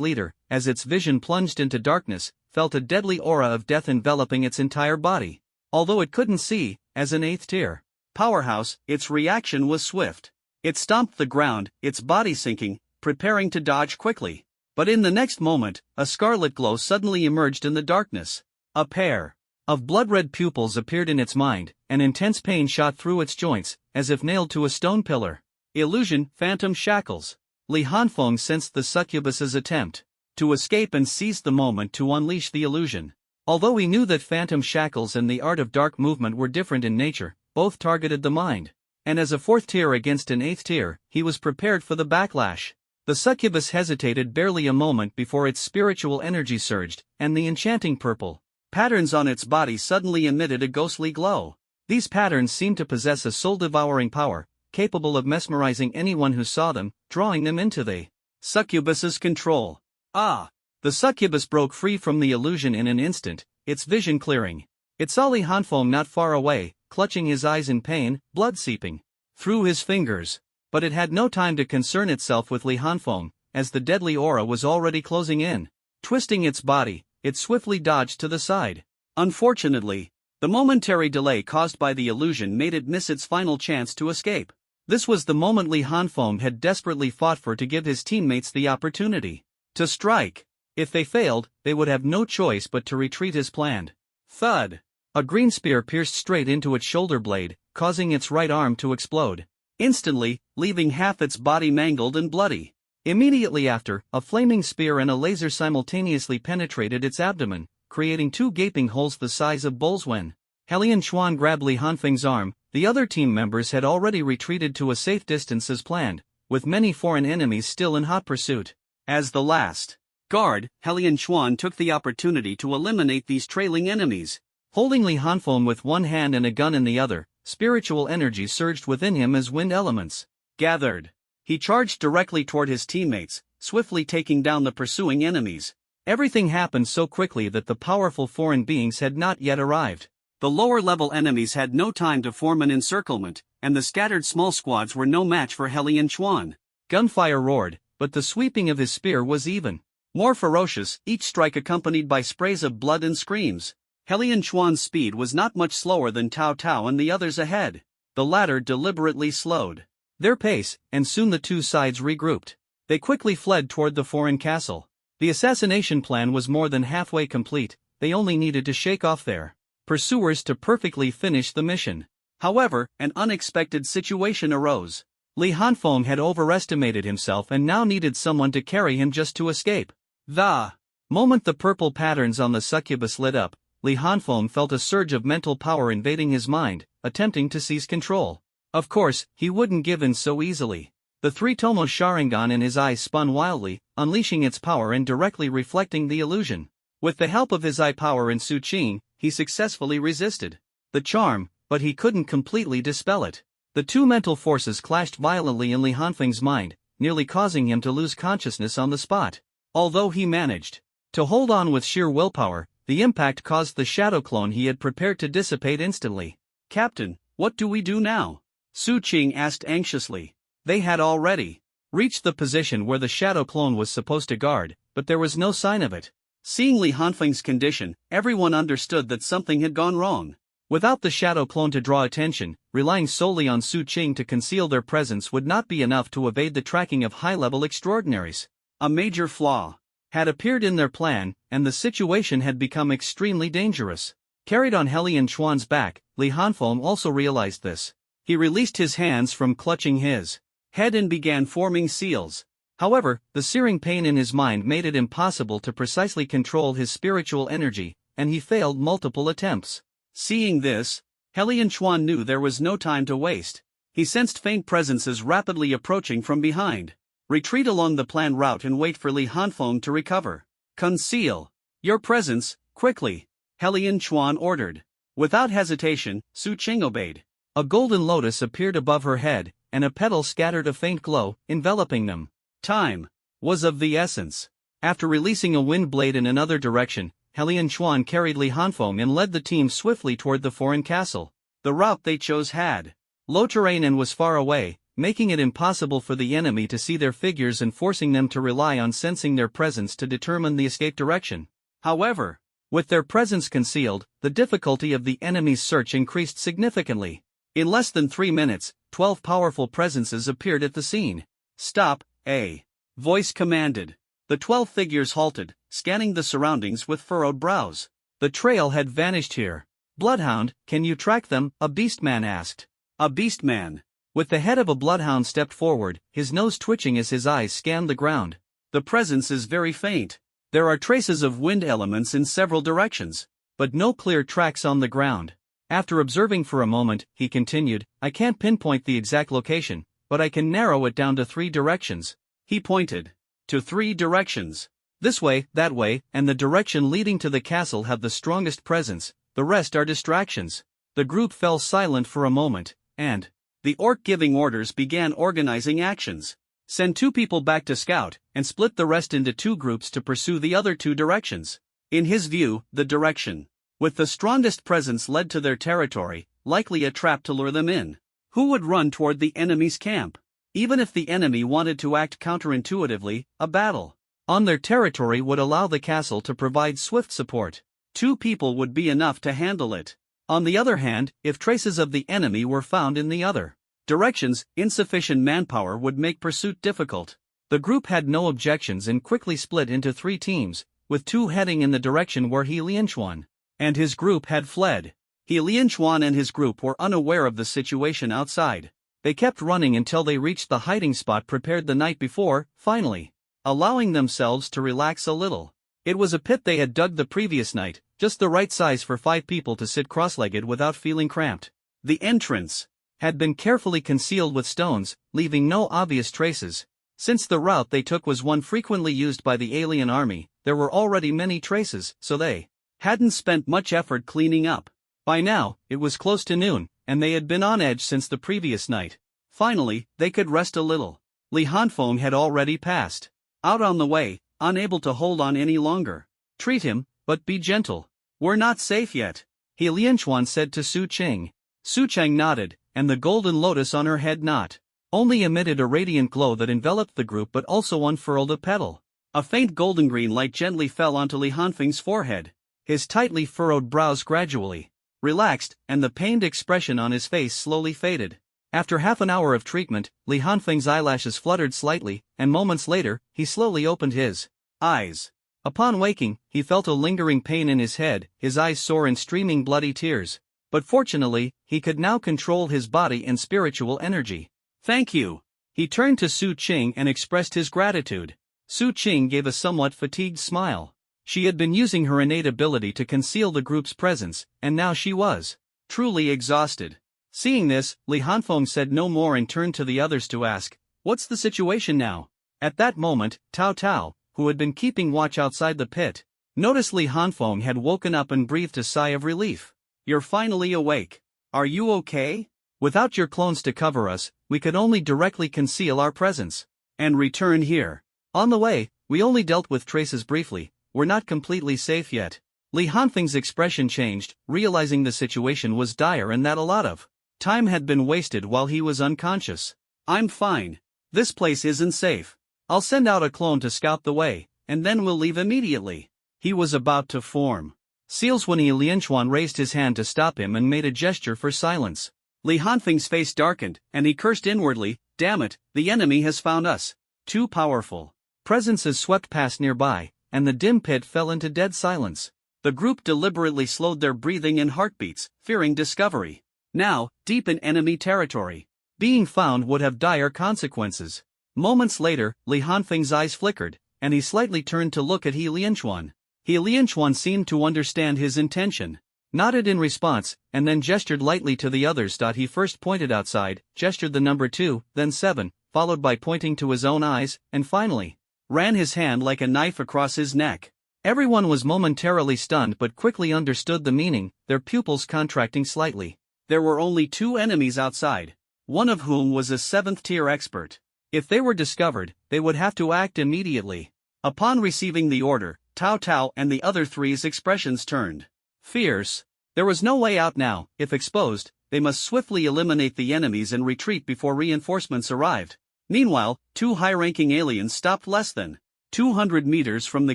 leader, as its vision plunged into darkness, felt a deadly aura of death enveloping its entire body. Although it couldn't see, as an 8th-tier powerhouse, its reaction was swift. It stomped the ground, its body sinking, preparing to dodge quickly. But in the next moment, a scarlet glow suddenly emerged in the darkness. A pair of blood-red pupils appeared in its mind, and intense pain shot through its joints, as if nailed to a stone pillar. Illusion, phantom shackles. Li Hanfeng sensed the succubus's attempt to escape and seized the moment to unleash the illusion. Although he knew that phantom shackles and the art of dark movement were different in nature, both targeted the mind. And as a fourth tier against an eighth tier, he was prepared for the backlash. The succubus hesitated barely a moment before its spiritual energy surged, and the enchanting purple patterns on its body suddenly emitted a ghostly glow. These patterns seemed to possess a soul-devouring power, capable of mesmerizing anyone who saw them, drawing them into the succubus's control. Ah! The succubus broke free from the illusion in an instant, its vision clearing. It saw Li Hanfeng not far away, clutching his eyes in pain, blood seeping through his fingers. But it had no time to concern itself with Li Hanfeng, as the deadly aura was already closing in. Twisting its body, it swiftly dodged to the side. Unfortunately, the momentary delay caused by the illusion made it miss its final chance to escape. This was the moment Li Hanfeng had desperately fought for to give his teammates the opportunity to strike. If they failed, they would have no choice but to retreat as planned. Thud! A green spear pierced straight into its shoulder blade, causing its right arm to explode instantly, leaving half its body mangled and bloody. Immediately after, a flaming spear and a laser simultaneously penetrated its abdomen, creating two gaping holes the size of bowls. When Helian Chuan grabbed Li Hanfeng's arm, the other team members had already retreated to a safe distance as planned, with many foreign enemies still in hot pursuit. As the last guard, Helian Chuan took the opportunity to eliminate these trailing enemies. Holding Li Hanfeng with one hand and a gun in the other, spiritual energy surged within him as wind elements gathered. He charged directly toward his teammates, swiftly taking down the pursuing enemies. Everything happened so quickly that the powerful foreign beings had not yet arrived. The lower-level enemies had no time to form an encirclement, and the scattered small squads were no match for Helian Chuan. Gunfire roared, but the sweeping of his spear was even more ferocious, each strike accompanied by sprays of blood and screams. Helian Chuan's speed was not much slower than Tao Tao and the others ahead. The latter deliberately slowed their pace, and soon the two sides regrouped. They quickly fled toward the foreign castle. The assassination plan was more than halfway complete, they only needed to shake off their pursuers to perfectly finish the mission. However, an unexpected situation arose. Li Hanfeng had overestimated himself and now needed someone to carry him just to escape. The moment the purple patterns on the succubus lit up, Li Hanfeng felt a surge of mental power invading his mind, attempting to seize control. Of course, he wouldn't give in so easily. The three-tomo Sharingan in his eyes spun wildly, unleashing its power and directly reflecting the illusion. With the help of his eye power and Su Qing, he successfully resisted the charm, but he couldn't completely dispel it. The two mental forces clashed violently in Li Hanfeng's mind, nearly causing him to lose consciousness on the spot. Although he managed to hold on with sheer willpower, the impact caused the shadow clone he had prepared to dissipate instantly. "Captain, what do we do now?" Su Qing asked anxiously. They had already reached the position where the shadow clone was supposed to guard, but there was no sign of it. Seeing Li Hanfeng's condition, everyone understood that something had gone wrong. Without the shadow clone to draw attention, relying solely on Su Qing to conceal their presence would not be enough to evade the tracking of high-level extraordinaries. A major flaw had appeared in their plan, and the situation had become extremely dangerous. Carried on Helian Chuan's back, Li Hanfeng also realized this. He released his hands from clutching his head and began forming seals. However, the searing pain in his mind made it impossible to precisely control his spiritual energy, and he failed multiple attempts. Seeing this, Helian Chuan knew there was no time to waste. He sensed faint presences rapidly approaching from behind. Retreat along the planned route and wait for Li Hanfeng to recover. "Conceal your presence, quickly," Helian Chuan ordered. Without hesitation, Su Qing obeyed. A golden lotus appeared above her head, and a petal scattered a faint glow, enveloping them. Time was of the essence. After releasing a wind blade in another direction, Helian Chuan carried Li Hanfeng and led the team swiftly toward the foreign castle. The route they chose had low terrain and was far away, making it impossible for the enemy to see their figures and forcing them to rely on sensing their presence to determine the escape direction. However, with their presence concealed, the difficulty of the enemy's search increased significantly. In less than 3 minutes, 12 powerful presences appeared at the scene. "Stop, a voice commanded. The 12 figures halted, scanning the surroundings with furrowed brows. The trail had vanished here. "Bloodhound, can you track them?" a beastman asked. A beastman, with the head of a bloodhound, stepped forward, his nose twitching as his eyes scanned the ground. "The presence is very faint. There are traces of wind elements in several directions, but no clear tracks on the ground." After observing for a moment, he continued, "I can't pinpoint the exact location, but I can narrow it down to 3 directions." He pointed to 3 directions. "This way, that way, and the direction leading to the castle have the strongest presence, the rest are distractions." The group fell silent for a moment, and the orc, giving orders, began organizing actions. "Send 2 people back to scout, and split the rest into 2 groups to pursue the other 2 directions." In his view, the direction with the strongest presence led to their territory, likely a trap to lure them in. Who would run toward the enemy's camp? Even if the enemy wanted to act counterintuitively, a battle on their territory would allow the castle to provide swift support. 2 people would be enough to handle it. On the other hand, if traces of the enemy were found in the other directions, insufficient manpower would make pursuit difficult. The group had no objections and quickly split into 3 teams, with 2 heading in the direction where He Lianchuan and his group had fled. He Lianchuan and his group were unaware of the situation outside. They kept running until they reached the hiding spot prepared the night before, finally allowing themselves to relax a little. It was a pit they had dug the previous night, just the right size for 5 people to sit cross-legged without feeling cramped. The entrance had been carefully concealed with stones, leaving no obvious traces. Since the route they took was one frequently used by the alien army, there were already many traces, so they hadn't spent much effort cleaning up. By now, it was close to noon, and they had been on edge since the previous night. Finally, they could rest a little. Li Hanfeng had already passed out on the way, unable to hold on any longer. "Treat him, but be gentle. We're not safe yet," He Lianchuan said to Su Qing. Su Cheng nodded, and the golden lotus on her head not only emitted a radiant glow that enveloped the group but also unfurled a petal. A faint golden green light gently fell onto Li Hanfeng's forehead. His tightly furrowed brows gradually relaxed, and the pained expression on his face slowly faded. After half an hour of treatment, Li Hanfeng's eyelashes fluttered slightly, and moments later, he slowly opened his eyes. Upon waking, he felt a lingering pain in his head, his eyes sore and streaming bloody tears. But fortunately, he could now control his body and spiritual energy. "Thank you." He turned to Su Qing and expressed his gratitude. Su Qing gave a somewhat fatigued smile. She had been using her innate ability to conceal the group's presence, and now she was truly exhausted. Seeing this, Li Hanfeng said no more and turned to the others to ask, "What's the situation now?" At that moment, Tao Tao, who had been keeping watch outside the pit, noticed Li Hanfeng had woken up and breathed a sigh of relief. "You're finally awake. Are you okay? Without your clones to cover us, we could only directly conceal our presence and return here. On the way, we only dealt with traces briefly. We're not completely safe yet." Li Hanfeng's expression changed, realizing the situation was dire and that a lot of time had been wasted while he was unconscious. "I'm fine. This place isn't safe. I'll send out a clone to scout the way, and then we'll leave immediately." He was about to form seals when He Lianchuan raised his hand to stop him and made a gesture for silence. Li Hanfeng's face darkened, and he cursed inwardly, "Damn it, the enemy has found us." 2 powerful presences swept past nearby, and the dim pit fell into dead silence. The group deliberately slowed their breathing and heartbeats, fearing discovery. Now, deep in enemy territory, being found would have dire consequences. Moments later, Li Hanfeng's eyes flickered, and he slightly turned to look at He Lianchuan. He Lianchuan seemed to understand his intention, nodded in response, and then gestured lightly to the others. He first pointed outside, gestured the number 2, then 7, followed by pointing to his own eyes, and finally ran his hand like a knife across his neck. Everyone was momentarily stunned but quickly understood the meaning, their pupils contracting slightly. There were only 2 enemies outside, one of whom was a 7th-tier expert. If they were discovered, they would have to act immediately. Upon receiving the order, Tao Tao and the other 3's expressions turned fierce. There was no way out now. If exposed, they must swiftly eliminate the enemies and retreat before reinforcements arrived. Meanwhile, 2 high-ranking aliens stopped less than 200 meters from the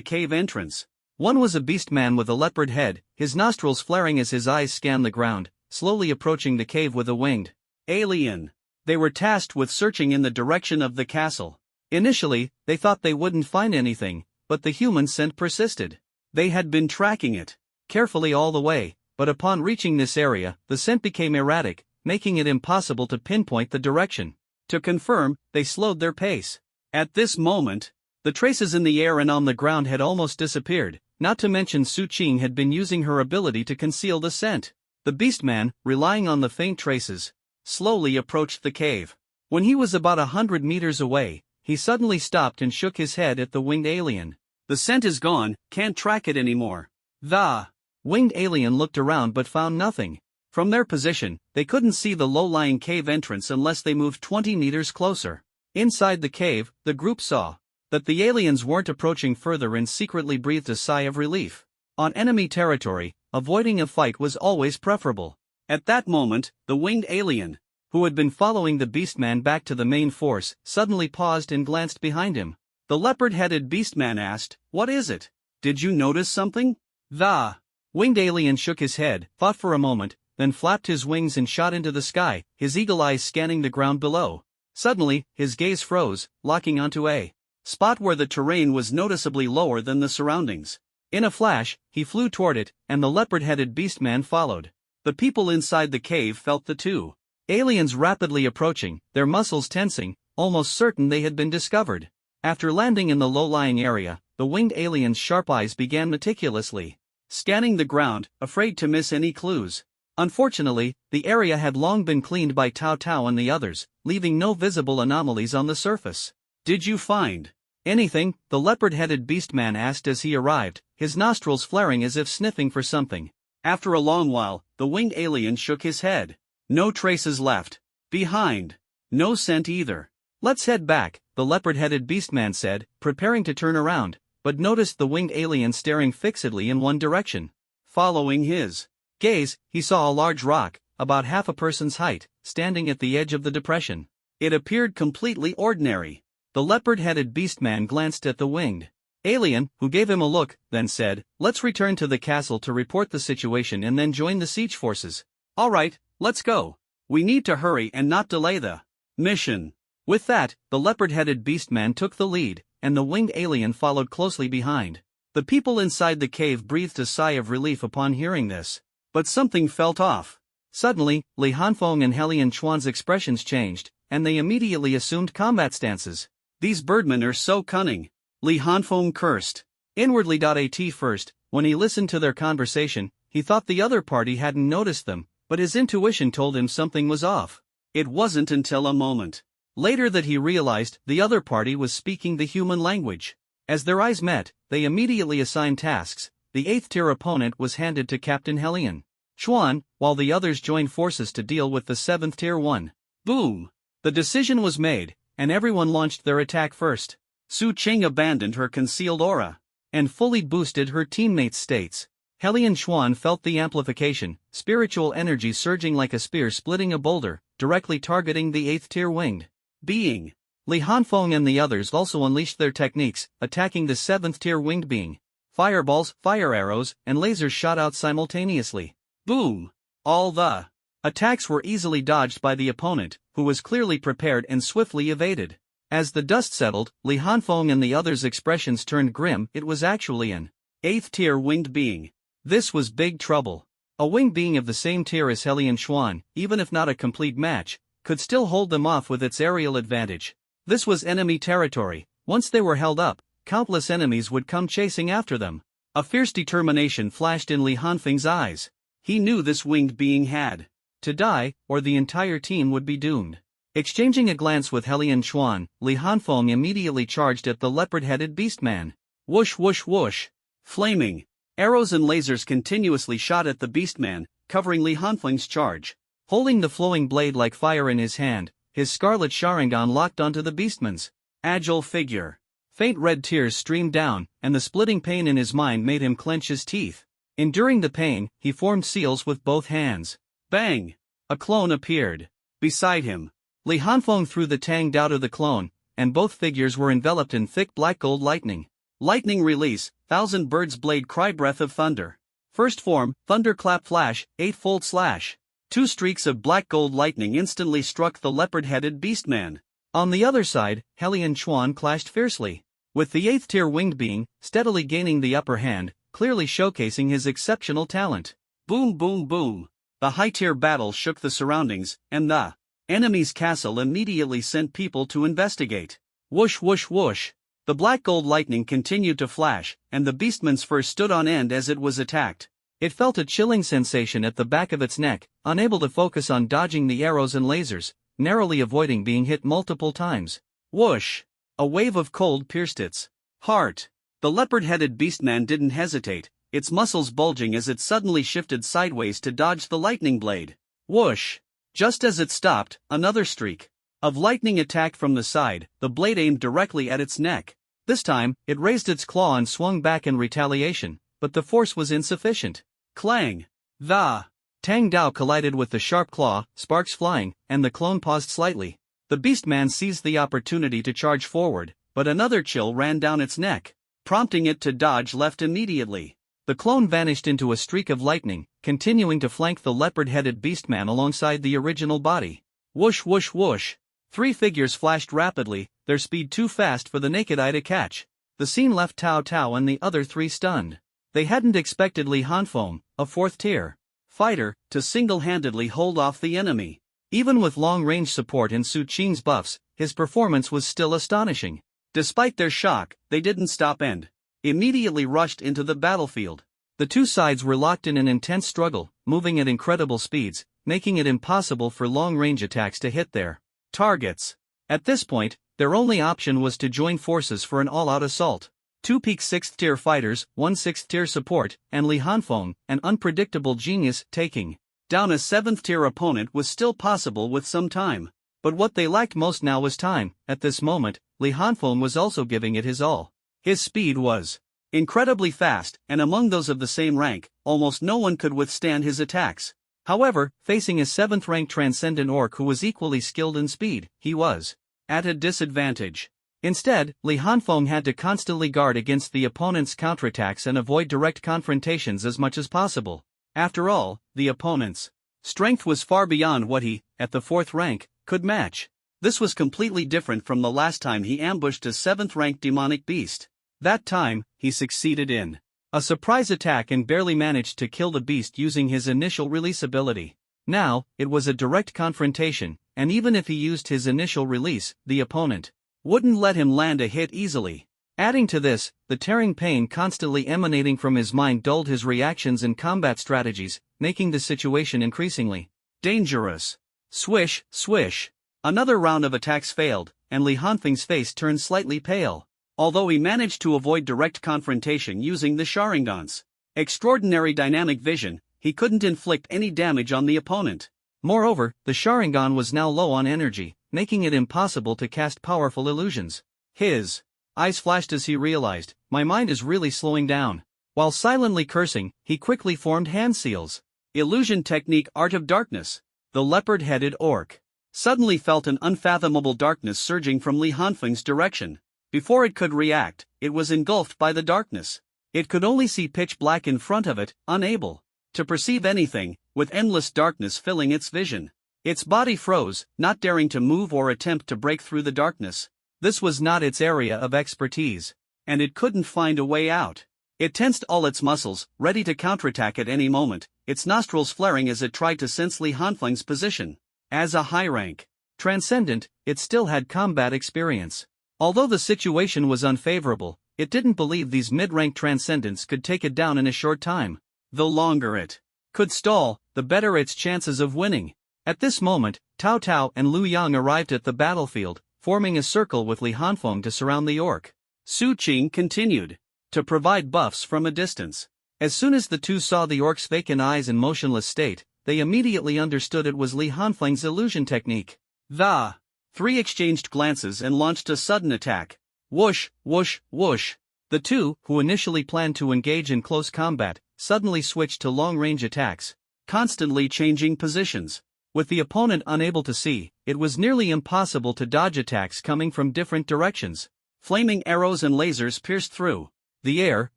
cave entrance. One was a beast man with a leopard head, his nostrils flaring as his eyes scanned the ground. slowly approaching the cave with a winged alien. They were tasked with searching in the direction of the castle. Initially, they thought they wouldn't find anything, but the human scent persisted. They had been tracking it carefully all the way, but upon reaching this area, the scent became erratic, making it impossible to pinpoint the direction. To confirm, they slowed their pace. At this moment, the traces in the air and on the ground had almost disappeared, not to mention Su Qing had been using her ability to conceal the scent. The beastman, relying on the faint traces, slowly approached the cave. When he was about 100 meters away, he suddenly stopped and shook his head at the winged alien. The scent is gone, can't track it anymore. The winged alien looked around but found nothing. From their position, they couldn't see the low-lying cave entrance unless they moved 20 meters closer. Inside the cave, the group saw that the aliens weren't approaching further and secretly breathed a sigh of relief. On enemy territory, avoiding a fight was always preferable. At that moment, the winged alien, who had been following the beastman back to the main force, suddenly paused and glanced behind him. The leopard-headed beastman asked, "What is it? Did you notice something?" The winged alien shook his head, thought for a moment, then flapped his wings and shot into the sky, his eagle eyes scanning the ground below. Suddenly, his gaze froze, locking onto a spot where the terrain was noticeably lower than the surroundings. In a flash, he flew toward it, and the leopard-headed beastman followed. The people inside the cave felt the two aliens rapidly approaching, their muscles tensing, almost certain they had been discovered. After landing in the low-lying area, the winged alien's sharp eyes began meticulously scanning the ground, afraid to miss any clues. Unfortunately, the area had long been cleaned by Tao Tao and the others, leaving no visible anomalies on the surface. "Did you find anything?" the leopard-headed beastman asked as he arrived, his nostrils flaring as if sniffing for something. After a long while, the winged alien shook his head. "No traces left behind. No scent either." "Let's head back," the leopard-headed beastman said, preparing to turn around, but noticed the winged alien staring fixedly in one direction. Following his gaze, he saw a large rock, about half a person's height, standing at the edge of the depression. It appeared completely ordinary. The leopard-headed beastman glanced at the winged alien, who gave him a look, then said, "Let's return to the castle to report the situation and then join the siege forces." "All right, let's go. We need to hurry and not delay the mission." With that, the leopard-headed beastman took the lead, and the winged alien followed closely behind. The people inside the cave breathed a sigh of relief upon hearing this. But something felt off. Suddenly, Li Hanfeng and Helian Chuan's expressions changed, and they immediately assumed combat stances. "These birdmen are so cunning," Li Hanfeng cursed. Inwardly. At first, when he listened to their conversation, he thought the other party hadn't noticed them, but his intuition told him something was off. It wasn't until a moment later that he realized the other party was speaking the human language. As their eyes met, they immediately assigned tasks. The 8th-tier opponent was handed to Captain Helian Chuan, while the others joined forces to deal with the 7th-tier one. Boom! The decision was made, and everyone launched their attack first. Su Qing abandoned her concealed aura and fully boosted her teammates' states. Helian Chuan felt the amplification, spiritual energy surging like a spear splitting a boulder, directly targeting the 8th-tier winged being. Li Hanfeng and the others also unleashed their techniques, attacking the 7th-tier winged being. Fireballs, fire arrows, and lasers shot out simultaneously. Boom! All the attacks were easily dodged by the opponent, who was clearly prepared and swiftly evaded. As the dust settled, Li Hanfeng and the others' expressions turned grim. It was actually an 8th-tier winged being. This was big trouble. A winged being of the same tier as Helian Chuan, even if not a complete match, could still hold them off with its aerial advantage. This was enemy territory. Once they were held up, countless enemies would come chasing after them. A fierce determination flashed in Li Hanfeng's eyes. He knew this winged being had to die, or the entire team would be doomed. Exchanging a glance with Helian Chuan, Li Hanfeng immediately charged at the leopard-headed beastman. Whoosh whoosh whoosh! Flaming arrows and lasers continuously shot at the beastman, covering Li Hanfeng's charge. Holding the flowing blade like fire in his hand, his scarlet Sharingan locked onto the beastman's agile figure. Faint red tears streamed down, and the splitting pain in his mind made him clench his teeth. Enduring the pain, he formed seals with both hands. Bang! A clone appeared beside him. Li Hanfeng threw the Tang Dao to the clone, and both figures were enveloped in thick black gold lightning. Lightning release, 1,000 birds blade cry breath of thunder. First form, thunderclap flash, 8-fold slash. Two streaks of black gold lightning instantly struck the leopard-headed beastman. On the other side, Heli and Chuan clashed fiercely, with the 8th tier winged being steadily gaining the upper hand, clearly showcasing his exceptional talent. Boom boom boom. The high-tier battle shook the surroundings, and the enemy's castle immediately sent people to investigate. Whoosh whoosh whoosh. The black gold lightning continued to flash, and the beastman's fur stood on end as it was attacked. It felt a chilling sensation at the back of its neck, unable to focus on dodging the arrows and lasers, narrowly avoiding being hit multiple times. Whoosh! A wave of cold pierced its heart. The leopard-headed beastman didn't hesitate, its muscles bulging as it suddenly shifted sideways to dodge the lightning blade. Whoosh! Just as it stopped, another streak of lightning attacked from the side, the blade aimed directly at its neck. This time, it raised its claw and swung back in retaliation, but the force was insufficient. Clang! The Tang Dao collided with the sharp claw, sparks flying, and the clone paused slightly. The beastman seized the opportunity to charge forward, but another chill ran down its neck, prompting it to dodge left immediately. The clone vanished into a streak of lightning, continuing to flank the leopard-headed beastman alongside the original body. Whoosh whoosh whoosh. Three figures flashed rapidly, their speed too fast for the naked eye to catch. The scene left Tao Tao and the other three stunned. They hadn't expected Li Hanfeng, a 4th tier fighter, to single-handedly hold off the enemy. Even with long-range support in Su Qing's buffs, his performance was still astonishing. Despite their shock, they didn't stop and immediately rushed into the battlefield. The two sides were locked in an intense struggle, moving at incredible speeds, making it impossible for long-range attacks to hit their targets. At this point, their only option was to join forces for an all-out assault. Two peak 6th tier fighters, one 6th tier support, and Li Hanfeng, an unpredictable genius, taking down a 7th tier opponent was still possible with some time. But what they lacked most now was time. At this moment, Li Hanfeng was also giving it his all. His speed was incredibly fast, and among those of the same rank, almost no one could withstand his attacks. However, facing a 7th-ranked transcendent orc who was equally skilled in speed, he was at a disadvantage. Instead, Li Hanfeng had to constantly guard against the opponent's counterattacks and avoid direct confrontations as much as possible. After all, the opponent's strength was far beyond what he, at the 4th rank, could match. This was completely different from the last time he ambushed a 7th-ranked demonic beast. That time, he succeeded in a surprise attack and barely managed to kill the beast using his initial release ability. Now, it was a direct confrontation, and even if he used his initial release, the opponent wouldn't let him land a hit easily. Adding to this, the tearing pain constantly emanating from his mind dulled his reactions and combat strategies, making the situation increasingly dangerous. Swish, swish. Another round of attacks failed, and Li Hanfeng's face turned slightly pale. Although he managed to avoid direct confrontation using the Sharingan's extraordinary dynamic vision, he couldn't inflict any damage on the opponent. Moreover, the Sharingan was now low on energy, making it impossible to cast powerful illusions. His eyes flashed as he realized, my mind is really slowing down. While silently cursing, he quickly formed hand seals. Illusion technique Art of Darkness. The leopard-headed orc suddenly felt an unfathomable darkness surging from Li Hanfeng's direction. Before it could react, it was engulfed by the darkness. It could only see pitch black in front of it, unable to perceive anything, with endless darkness filling its vision. Its body froze, not daring to move or attempt to break through the darkness. This was not its area of expertise, and it couldn't find a way out. It tensed all its muscles, ready to counterattack at any moment, its nostrils flaring as it tried to sense Li Hanfeng's position. As a high-rank transcendent, it still had combat experience. Although the situation was unfavorable, it didn't believe these mid-rank transcendents could take it down in a short time. The longer it could stall, the better its chances of winning. At this moment, Tao Tao and Lu Yang arrived at the battlefield, forming a circle with Li Hanfeng to surround the orc. Su Qing continued to provide buffs from a distance. As soon as the two saw the orc's vacant eyes and motionless state, they immediately understood it was Li Hanfeng's illusion technique. The three exchanged glances and launched a sudden attack. Whoosh, whoosh, whoosh. The two, who initially planned to engage in close combat, suddenly switched to long-range attacks, constantly changing positions. With the opponent unable to see, it was nearly impossible to dodge attacks coming from different directions. Flaming arrows and lasers pierced through the air,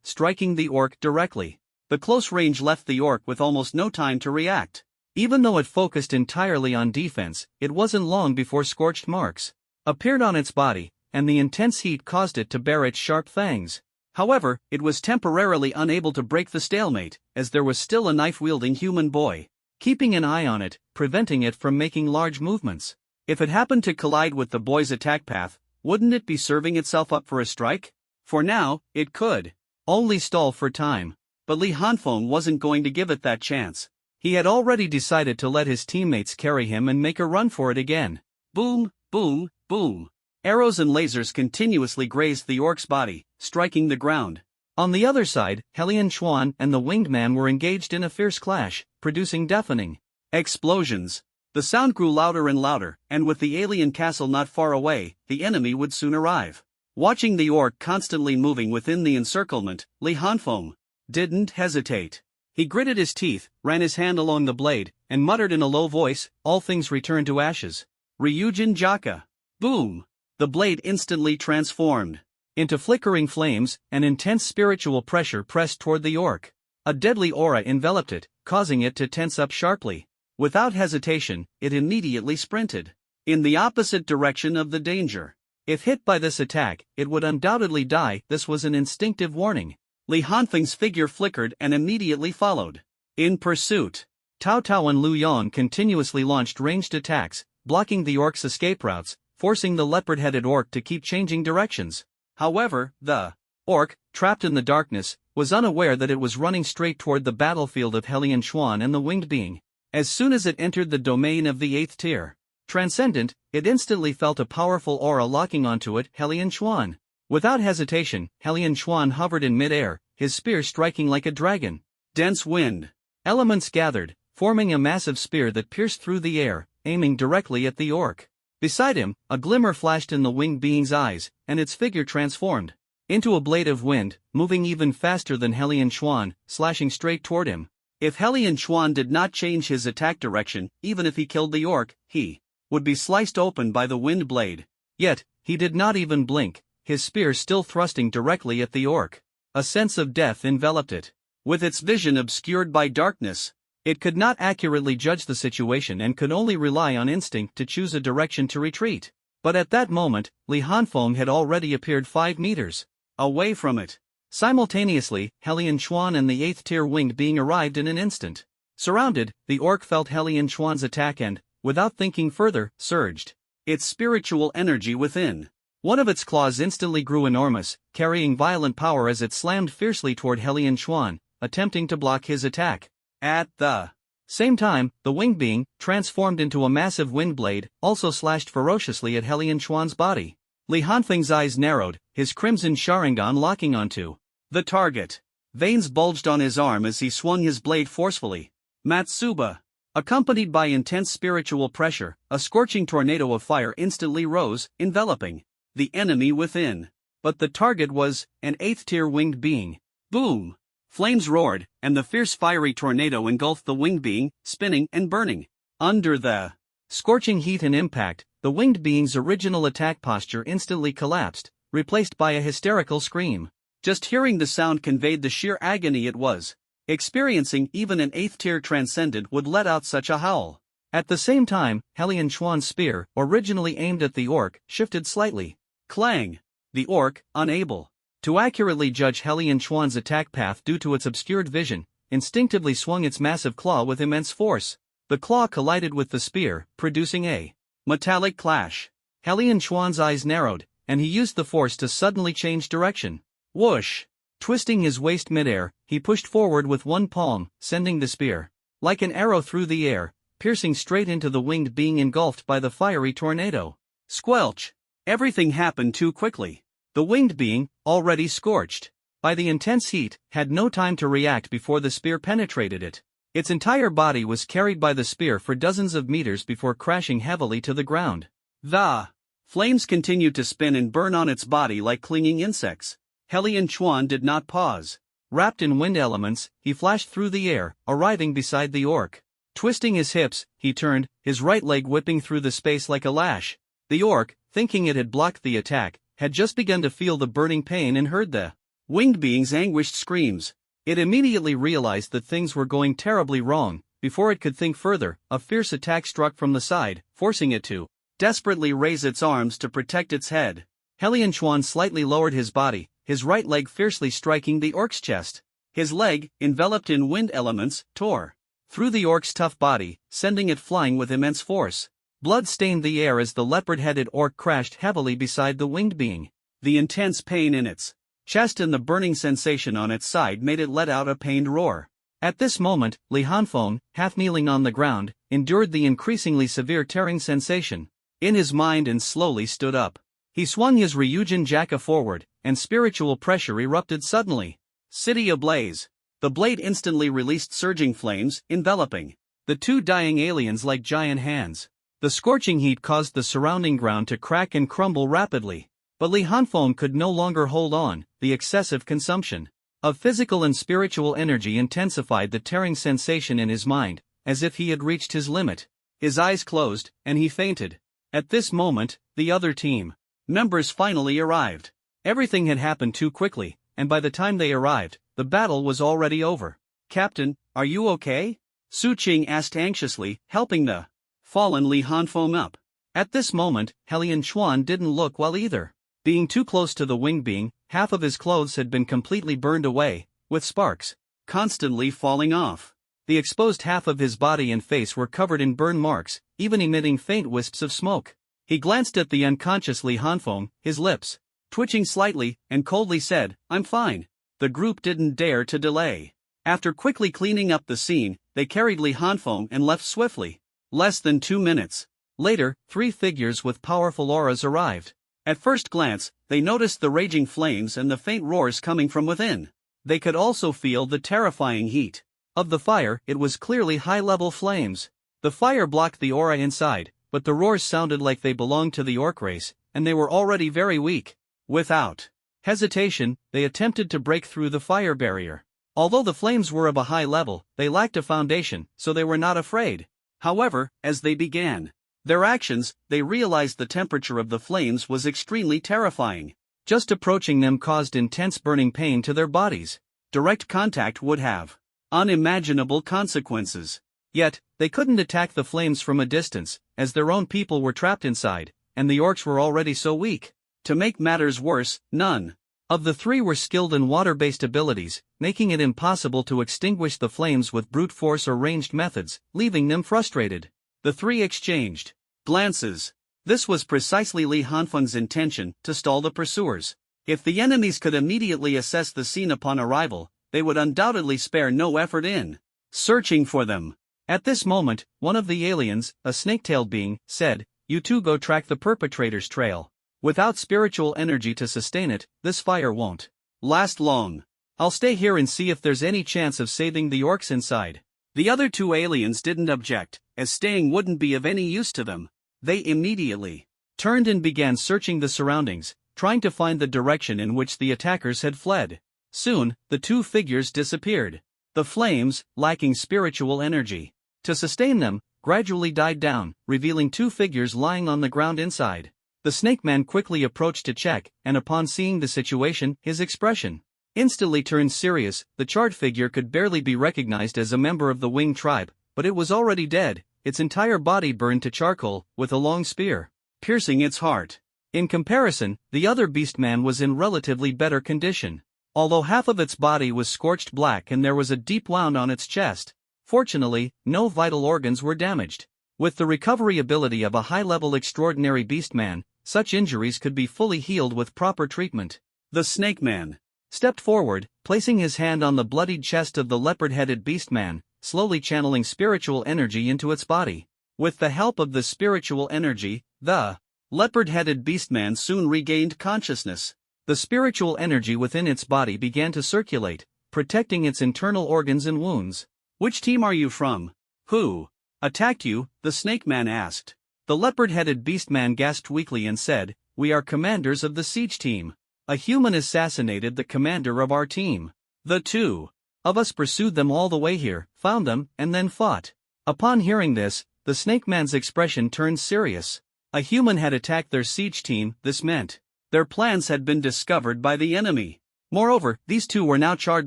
striking the orc directly. The close range left the orc with almost no time to react. Even though it focused entirely on defense, it wasn't long before scorched marks appeared on its body, and the intense heat caused it to bare its sharp fangs. However, it was temporarily unable to break the stalemate, as there was still a knife-wielding human boy keeping an eye on it, preventing it from making large movements. If it happened to collide with the boy's attack path, wouldn't it be serving itself up for a strike? For now, it could only stall for time. But Li Hanfeng wasn't going to give it that chance. He had already decided to let his teammates carry him and make a run for it again. Boom, boom, boom. Arrows and lasers continuously grazed the orc's body, striking the ground. On the other side, Helian Chuan and the winged man were engaged in a fierce clash, producing deafening explosions. The sound grew louder and louder, and with the alien castle not far away, the enemy would soon arrive. Watching the orc constantly moving within the encirclement, Li Hanfeng didn't hesitate. He gritted his teeth, ran his hand along the blade, and muttered in a low voice, "All things return to ashes. Ryujin Jaka." Boom! The blade instantly transformed into flickering flames, and intense spiritual pressure pressed toward the orc. A deadly aura enveloped it, causing it to tense up sharply. Without hesitation, it immediately sprinted in the opposite direction of the danger. If hit by this attack, it would undoubtedly die. This was an instinctive warning. Li Hanfeng's figure flickered and immediately followed in pursuit. Tao Tao and Lu Yon continuously launched ranged attacks, blocking the orc's escape routes, forcing the leopard-headed orc to keep changing directions. However, the orc, trapped in the darkness, was unaware that it was running straight toward the battlefield of Helian Chuan and the winged being. As soon as it entered the domain of the 8th tier Transcendent, it instantly felt a powerful aura locking onto it. Helian Chuan. Without hesitation, Helian Chuan hovered in mid-air, his spear striking like a dragon. Dense wind elements gathered, forming a massive spear that pierced through the air, aiming directly at the orc. Beside him, a glimmer flashed in the winged being's eyes, and its figure transformed into a blade of wind, moving even faster than Helian Chuan, slashing straight toward him. If Helian Chuan did not change his attack direction, even if he killed the orc, he would be sliced open by the wind blade. Yet, he did not even blink, his spear still thrusting directly at the orc. A sense of death enveloped it. With its vision obscured by darkness, it could not accurately judge the situation and could only rely on instinct to choose a direction to retreat. But at that moment, Li Hanfeng had already appeared 5 meters away from it. Simultaneously, Helian Chuan and the 8th tier winged being arrived in an instant. Surrounded, the orc felt Helian Chuan's attack and, without thinking further, surged its spiritual energy within. One of its claws instantly grew enormous, carrying violent power as it slammed fiercely toward Helian Chuan, attempting to block his attack. At the same time, the winged being, transformed into a massive wind blade, also slashed ferociously at Helian Chuan's body. Li Hanfeng's eyes narrowed, his crimson Sharingan locking onto the target. Veins bulged on his arm as he swung his blade forcefully. Matsuba. Accompanied by intense spiritual pressure, a scorching tornado of fire instantly rose, enveloping the enemy within. But the target was an 8th tier winged being. Boom! Flames roared, and the fierce fiery tornado engulfed the winged being, spinning and burning. Under the scorching heat and impact, the winged being's original attack posture instantly collapsed, replaced by a hysterical scream. Just hearing the sound conveyed the sheer agony it was experiencing. Even an 8th tier Transcendent would let out such a howl. At the same time, Helian Chuan's spear, originally aimed at the orc, shifted slightly. Clang! The orc, unable to accurately judge Helian Chuan's attack path due to its obscured vision, instinctively swung its massive claw with immense force. The claw collided with the spear, producing a metallic clash. Helian Chuan's eyes narrowed, and he used the force to suddenly change direction. Whoosh! Twisting his waist midair, he pushed forward with one palm, sending the spear like an arrow through the air, piercing straight into the winged being engulfed by the fiery tornado. Squelch! Everything happened too quickly. The winged being, already scorched by the intense heat, had no time to react before the spear penetrated it. Its entire body was carried by the spear for dozens of meters before crashing heavily to the ground. The flames continued to spin and burn on its body like clinging insects. Helian Chuan did not pause. Wrapped in wind elements, he flashed through the air, arriving beside the orc. Twisting his hips, he turned, his right leg whipping through the space like a lash. The orc, thinking it had blocked the attack, had just begun to feel the burning pain and heard the winged being's anguished screams. It immediately realized that things were going terribly wrong, before it could think further, a fierce attack struck from the side, forcing it to desperately raise its arms to protect its head. Helian Chuan slightly lowered his body, his right leg fiercely striking the orc's chest. His leg, enveloped in wind elements, tore through the orc's tough body, sending it flying with immense force. Blood stained the air as the leopard-headed orc crashed heavily beside the winged being. The intense pain in its chest and the burning sensation on its side made it let out a pained roar. At this moment, Li Hanfeng, half kneeling on the ground, endured the increasingly severe tearing sensation in his mind and slowly stood up. He swung his Ryujin Jaka forward, and spiritual pressure erupted suddenly. City ablaze. The blade instantly released surging flames, enveloping the two dying aliens like giant hands. The scorching heat caused the surrounding ground to crack and crumble rapidly. But Li Hanfeng could no longer hold on. The excessive consumption of physical and spiritual energy intensified the tearing sensation in his mind, as if he had reached his limit. His eyes closed, and he fainted. At this moment, the other team members finally arrived. Everything had happened too quickly, and by the time they arrived, the battle was already over. "Captain, are you okay?" Su Qing asked anxiously, helping the fallen Li Hanfeng up. At this moment, Helian Chuan didn't look well either. Being too close to the winged being, half of his clothes had been completely burned away, with sparks constantly falling off. The exposed half of his body and face were covered in burn marks, even emitting faint wisps of smoke. He glanced at the unconscious Li Hanfeng, his lips twitching slightly, and coldly said, "I'm fine." The group didn't dare to delay. After quickly cleaning up the scene, they carried Li Hanfeng and left swiftly. Less than 2 minutes later, 3 figures with powerful auras arrived. At first glance, they noticed the raging flames and the faint roars coming from within. They could also feel the terrifying heat of the fire. It was clearly high-level flames. The fire blocked the aura inside, but the roars sounded like they belonged to the orc race, and they were already very weak. Without hesitation, they attempted to break through the fire barrier. Although the flames were of a high level, they lacked a foundation, so they were not afraid. However, as they began their actions, they realized the temperature of the flames was extremely terrifying. Just approaching them caused intense burning pain to their bodies. Direct contact would have unimaginable consequences. Yet, they couldn't attack the flames from a distance, as their own people were trapped inside, and the orcs were already so weak. To make matters worse, none of the 3 were skilled in water-based abilities, making it impossible to extinguish the flames with brute force or ranged methods, leaving them frustrated. The 3 exchanged glances. This was precisely Li Hanfeng's intention, to stall the pursuers. If the enemies could immediately assess the scene upon arrival, they would undoubtedly spare no effort in searching for them. At this moment, one of the aliens, a snake-tailed being, said, "You two go track the perpetrator's trail. Without spiritual energy to sustain it, this fire won't last long. I'll stay here and see if there's any chance of saving the orcs inside." The other 2 aliens didn't object, as staying wouldn't be of any use to them. They immediately turned and began searching the surroundings, trying to find the direction in which the attackers had fled. Soon, the 2 figures disappeared. The flames, lacking spiritual energy to sustain them, gradually died down, revealing 2 figures lying on the ground inside. The snake man quickly approached to check, and upon seeing the situation, his expression instantly turned serious. The charred figure could barely be recognized as a member of the winged tribe, but it was already dead, its entire body burned to charcoal, with a long spear piercing its heart. In comparison, the other beastman was in relatively better condition. Although half of its body was scorched black and there was a deep wound on its chest, fortunately, no vital organs were damaged. With the recovery ability of a high-level extraordinary beastman, such injuries could be fully healed with proper treatment. The snake man stepped forward, placing his hand on the bloodied chest of the leopard-headed beastman, slowly channeling spiritual energy into its body. With the help of the spiritual energy, the leopard-headed beastman soon regained consciousness. The spiritual energy within its body began to circulate, protecting its internal organs and wounds. "Which team are you from? Who attacked you?" the snake man asked. The leopard-headed beastman gasped weakly and said, "We are commanders of the siege team. A human assassinated the commander of our team. The 2 of us pursued them all the way here, found them, and then fought." Upon hearing this, the snake man's expression turned serious. A human had attacked their siege team. This meant their plans had been discovered by the enemy. Moreover, these two were now charred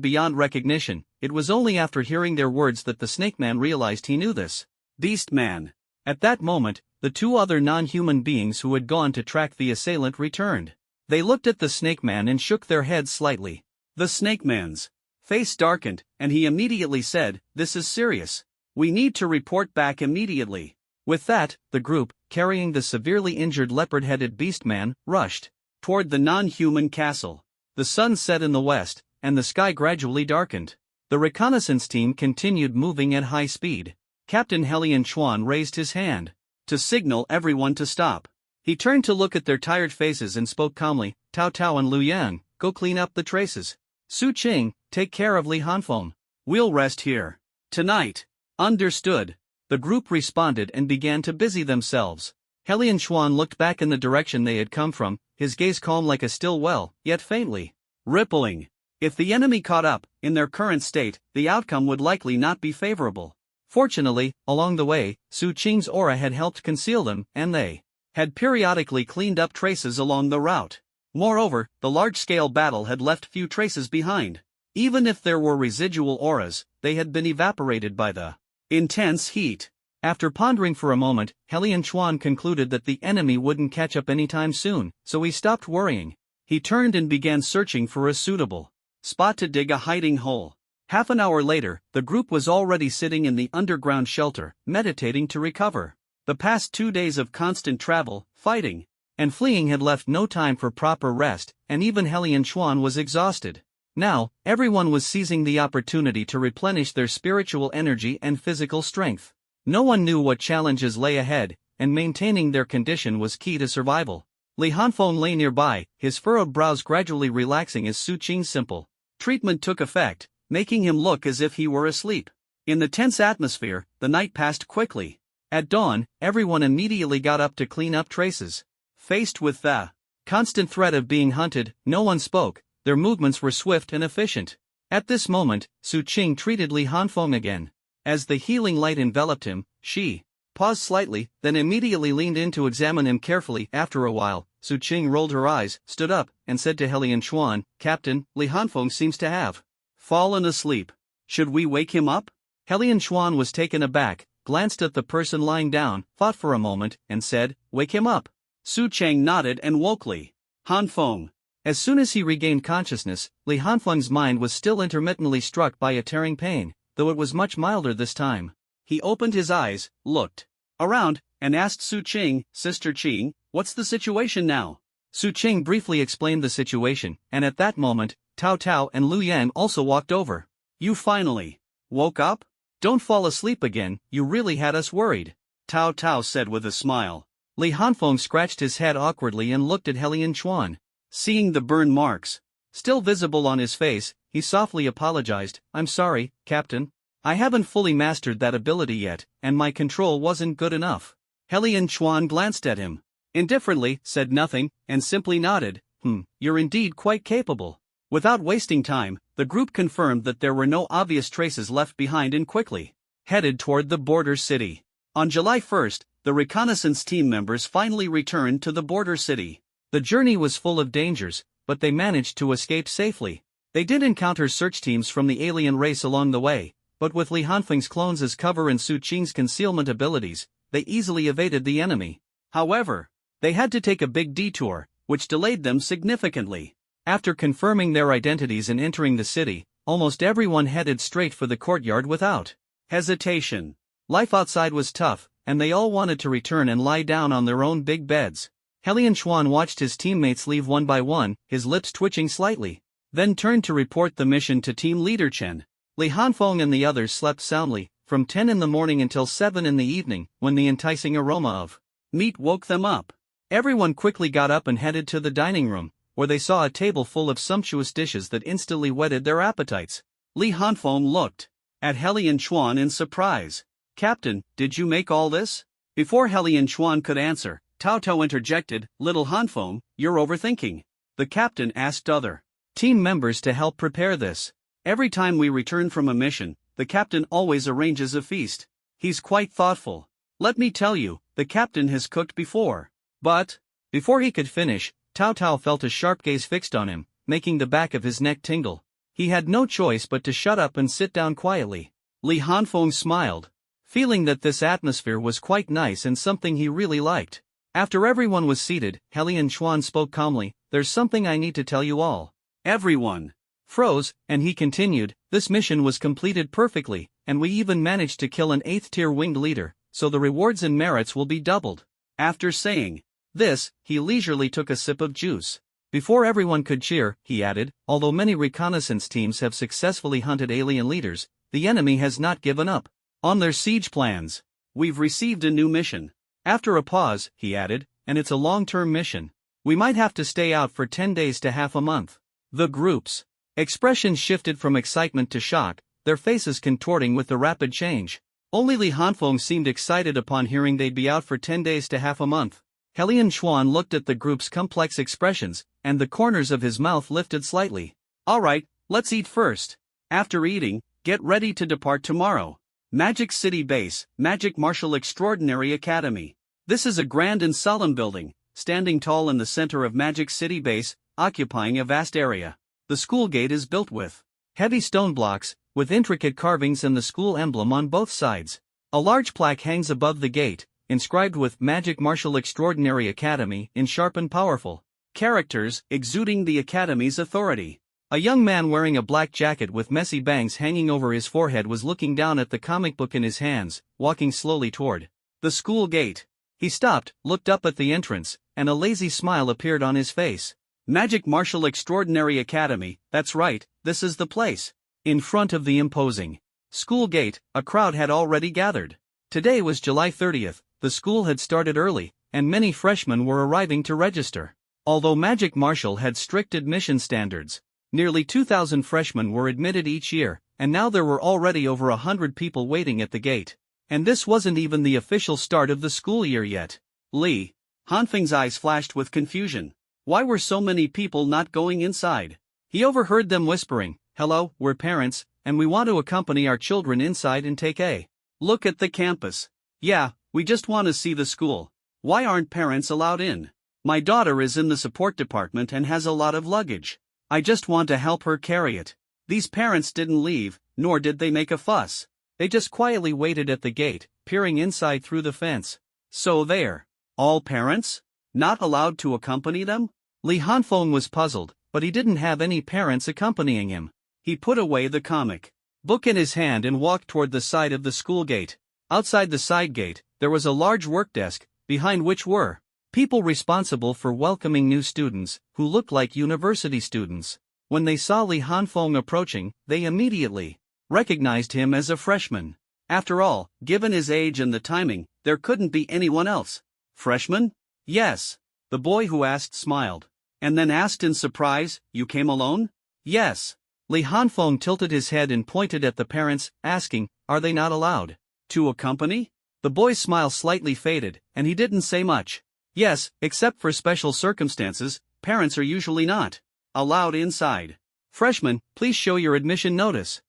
beyond recognition. It was only after hearing their words that the Snake Man realized he knew this Beast Man. At that moment, the two other non-human beings who had gone to track the assailant returned. They looked at the Snake Man and shook their heads slightly. The Snake Man's face darkened, and he immediately said, "This is serious. We need to report back immediately." With that, the group, carrying the severely injured leopard-headed beast man, rushed toward the non-human castle. The sun set in the west, and the sky gradually darkened. The reconnaissance team continued moving at high speed. Captain Helian Chuan raised his hand to signal everyone to stop. He turned to look at their tired faces and spoke calmly, "Tao Tao and Lu Yan, go clean up the traces. Su Qing, take care of Li Hanfeng. We'll rest here tonight." Understood. The group responded and began to busy themselves. Helian Chuan looked back in the direction they had come from, his gaze calm like a still well, yet faintly rippling. If the enemy caught up, in their current state, the outcome would likely not be favorable. Fortunately, along the way, Su Qing's aura had helped conceal them, and they had periodically cleaned up traces along the route. Moreover, the large-scale battle had left few traces behind. Even if there were residual auras, they had been evaporated by the intense heat. After pondering for a moment, Helian Chuan concluded that the enemy wouldn't catch up anytime soon, so he stopped worrying. He turned and began searching for a suitable spot to dig a hiding hole. Half an hour later, the group was already sitting in the underground shelter, meditating to recover. The past 2 days of constant travel, fighting, and fleeing had left no time for proper rest, and even Helian Chuan was exhausted. Now, everyone was seizing the opportunity to replenish their spiritual energy and physical strength. No one knew what challenges lay ahead, and maintaining their condition was key to survival. Li Hanfeng lay nearby, his furrowed brows gradually relaxing as Su Qing's simple treatment took effect, making him look as if he were asleep. In the tense atmosphere, the night passed quickly. At dawn, everyone immediately got up to clean up traces. Faced with the constant threat of being hunted, no one spoke. Their movements were swift and efficient. At this moment, Su Qing treated Li Hanfeng again. As the healing light enveloped him, she paused slightly, then immediately leaned in to examine him carefully. After a while, Su Qing rolled her eyes, stood up, and said to Helian Chuan, "Captain, Li Hanfeng seems to have fallen asleep. Should we wake him up?" Helian Chuan was taken aback, glanced at the person lying down, thought for a moment, and said, "Wake him up." Su Cheng nodded and woke Li Hanfeng. As soon as he regained consciousness, Li Hanfeng's mind was still intermittently struck by a tearing pain, though it was much milder this time. He opened his eyes, looked around, and asked Su Qing, "Sister Qing, what's the situation now?" Su Qing briefly explained the situation, and at that moment, Tao Tao and Lu Yan also walked over. "You finally woke up? Don't fall asleep again, you really had us worried," Tao Tao said with a smile. Li Hanfeng scratched his head awkwardly and looked at Helian Chuan. Seeing the burn marks still visible on his face, he softly apologized, "I'm sorry, Captain. I haven't fully mastered that ability yet, and my control wasn't good enough." Helian Chuan glanced at him indifferently, said nothing, and simply nodded, "You're indeed quite capable." Without wasting time, the group confirmed that there were no obvious traces left behind and quickly headed toward the border city. On July 1st, the reconnaissance team members finally returned to the border city. The journey was full of dangers, but they managed to escape safely. They did encounter search teams from the alien race along the way, but with Li Hanfeng's clones as cover and Su Qing's concealment abilities, they easily evaded the enemy. However, they had to take a big detour, which delayed them significantly. After confirming their identities and entering the city, almost everyone headed straight for the courtyard without hesitation. Life outside was tough, and they all wanted to return and lie down on their own big beds. Helian Chuan watched his teammates leave one by one, his lips twitching slightly, then turned to report the mission to team leader Chen. Li Hanfeng and the others slept soundly, from 10 in the morning until 7 in the evening, when the enticing aroma of meat woke them up. Everyone quickly got up and headed to the dining room, where they saw a table full of sumptuous dishes that instantly whetted their appetites. Li Hanfeng looked at Helian Chuan in surprise. "Captain, did you make all this?" Before Helian Chuan could answer, Tao Tao interjected, "Little Hanfeng, you're overthinking." The captain asked other team members to help prepare this. "Every time we return from a mission, the captain always arranges a feast. He's quite thoughtful. Let me tell you, the captain has cooked before." But before he could finish, Tao Tao felt a sharp gaze fixed on him, making the back of his neck tingle. He had no choice but to shut up and sit down quietly. Li Hanfeng smiled, feeling that this atmosphere was quite nice and something he really liked. After everyone was seated, Helian Chuan spoke calmly, "There's something I need to tell you all." Everyone froze, and he continued, "This mission was completed perfectly, and we even managed to kill an 8th-tier winged leader, so the rewards and merits will be doubled." After saying this, he leisurely took a sip of juice. Before everyone could cheer, he added, "Although many reconnaissance teams have successfully hunted alien leaders, the enemy has not given up on their siege plans. We've received a new mission." After a pause, he added, "And it's a long-term mission. We might have to stay out for 10 days to half a month." The group's expressions shifted from excitement to shock, their faces contorting with the rapid change. Only Li Hanfeng seemed excited upon hearing they'd be out for 10 days to half a month. Helian Chuan looked at the group's complex expressions, and the corners of his mouth lifted slightly. "All right, let's eat first. After eating, get ready to depart tomorrow. Magic City Base, Magic Martial Extraordinary Academy. This is a grand and solemn building, standing tall in the center of Magic City Base, occupying a vast area. The school gate is built with heavy stone blocks, with intricate carvings and the school emblem on both sides. A large plaque hangs above the gate, inscribed with Magic Martial Extraordinary Academy in sharp and powerful characters, exuding the Academy's authority. A young man wearing a black jacket with messy bangs hanging over his forehead was looking down at the comic book in his hands, walking slowly toward the school gate. He stopped, looked up at the entrance, and a lazy smile appeared on his face. "Magic Martial Extraordinary Academy, that's right, this is the place." In front of the imposing school gate, a crowd had already gathered. Today was July 30th, the school had started early, and many freshmen were arriving to register. Although Magic Martial had strict admission standards, nearly 2,000 freshmen were admitted each year, and now there were already over 100 people waiting at the gate. And this wasn't even the official start of the school year yet. Li Hanfeng's eyes flashed with confusion. Why were so many people not going inside? He overheard them whispering, "Hello, we're parents, and we want to accompany our children inside and take a look at the campus." "Yeah, we just want to see the school. Why aren't parents allowed in? My daughter is in the support department and has a lot of luggage. I just want to help her carry it." These parents didn't leave, nor did they make a fuss. They just quietly waited at the gate, peering inside through the fence. So they're all parents? Not allowed to accompany them? Li Hanfeng was puzzled, but he didn't have any parents accompanying him. He put away the comic book in his hand and walked toward the side of the school gate. Outside the side gate, there was a large work desk, behind which were people responsible for welcoming new students, who looked like university students. When they saw Li Hanfeng approaching, they immediately recognized him as a freshman. After all, given his age and the timing, there couldn't be anyone else. "Freshman?" "Yes." The boy who asked smiled, and then asked in surprise, "You came alone?" "Yes." Li Hanfeng tilted his head and pointed at the parents, asking, "Are they not allowed to accompany?" The boy's smile slightly faded, and he didn't say much. "Yes, except for special circumstances, parents are usually not allowed inside. Freshmen, please show your admission notice."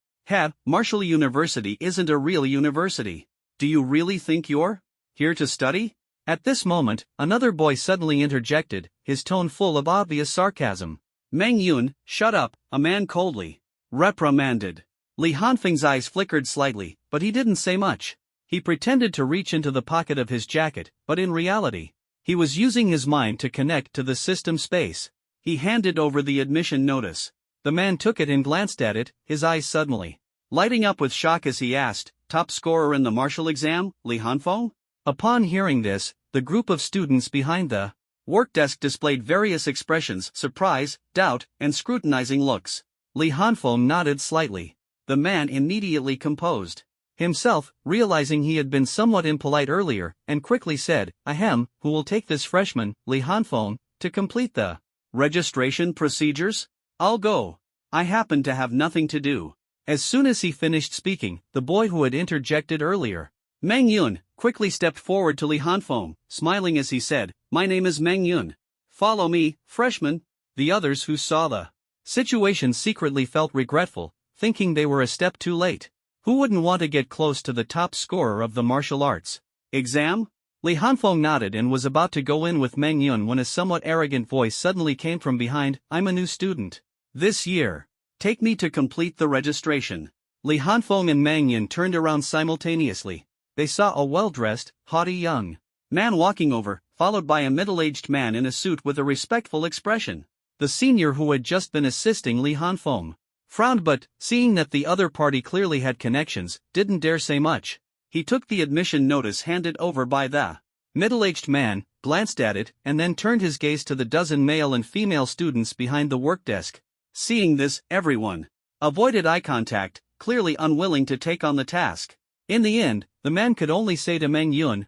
Marshall University isn't a real university. Do you really think you're here to study? At this moment, another boy suddenly interjected, his tone full of obvious sarcasm. "Meng Yun, shut up," a man coldly reprimanded. Li Hanfeng's eyes flickered slightly, but he didn't say much. He pretended to reach into the pocket of his jacket, but in reality, he was using his mind to connect to the system space. He handed over the admission notice. The man took it and glanced at it, his eyes suddenly lighting up with shock as he asked, "Top scorer in the martial exam, Li Hanfeng?" Upon hearing this, the group of students behind the work desk displayed various expressions: surprise, doubt, and scrutinizing looks. Li Hanfeng nodded slightly. The man immediately composed himself, realizing he had been somewhat impolite earlier, and quickly said, "Ahem, who will take this freshman, Li Hanfeng, to complete the registration procedures? I'll go. I happen to have nothing to do." As soon as he finished speaking, the boy who had interjected earlier, Meng Yun, quickly stepped forward to Li Hanfeng, smiling as he said, "My name is Meng Yun. Follow me, freshman." The others who saw the situation secretly felt regretful, thinking they were a step too late. Who wouldn't want to get close to the top scorer of the martial arts exam? Li Hanfeng nodded and was about to go in with Meng Yun when a somewhat arrogant voice suddenly came from behind, "I'm a new student. This year. Take me to complete the registration. Li Hanfeng and Mang Yun turned around simultaneously. They saw a well-dressed, haughty young man walking over, followed by a middle-aged man in a suit with a respectful expression. The senior who had just been assisting Li Hanfeng frowned but, seeing that the other party clearly had connections, didn't dare say much. He took the admission notice handed over by the middle-aged man, glanced at it, and then turned his gaze to the dozen male and female students behind the work desk. Seeing this, everyone avoided eye contact, clearly unwilling to take on the task. In the end, the man could only say to Mang Yun,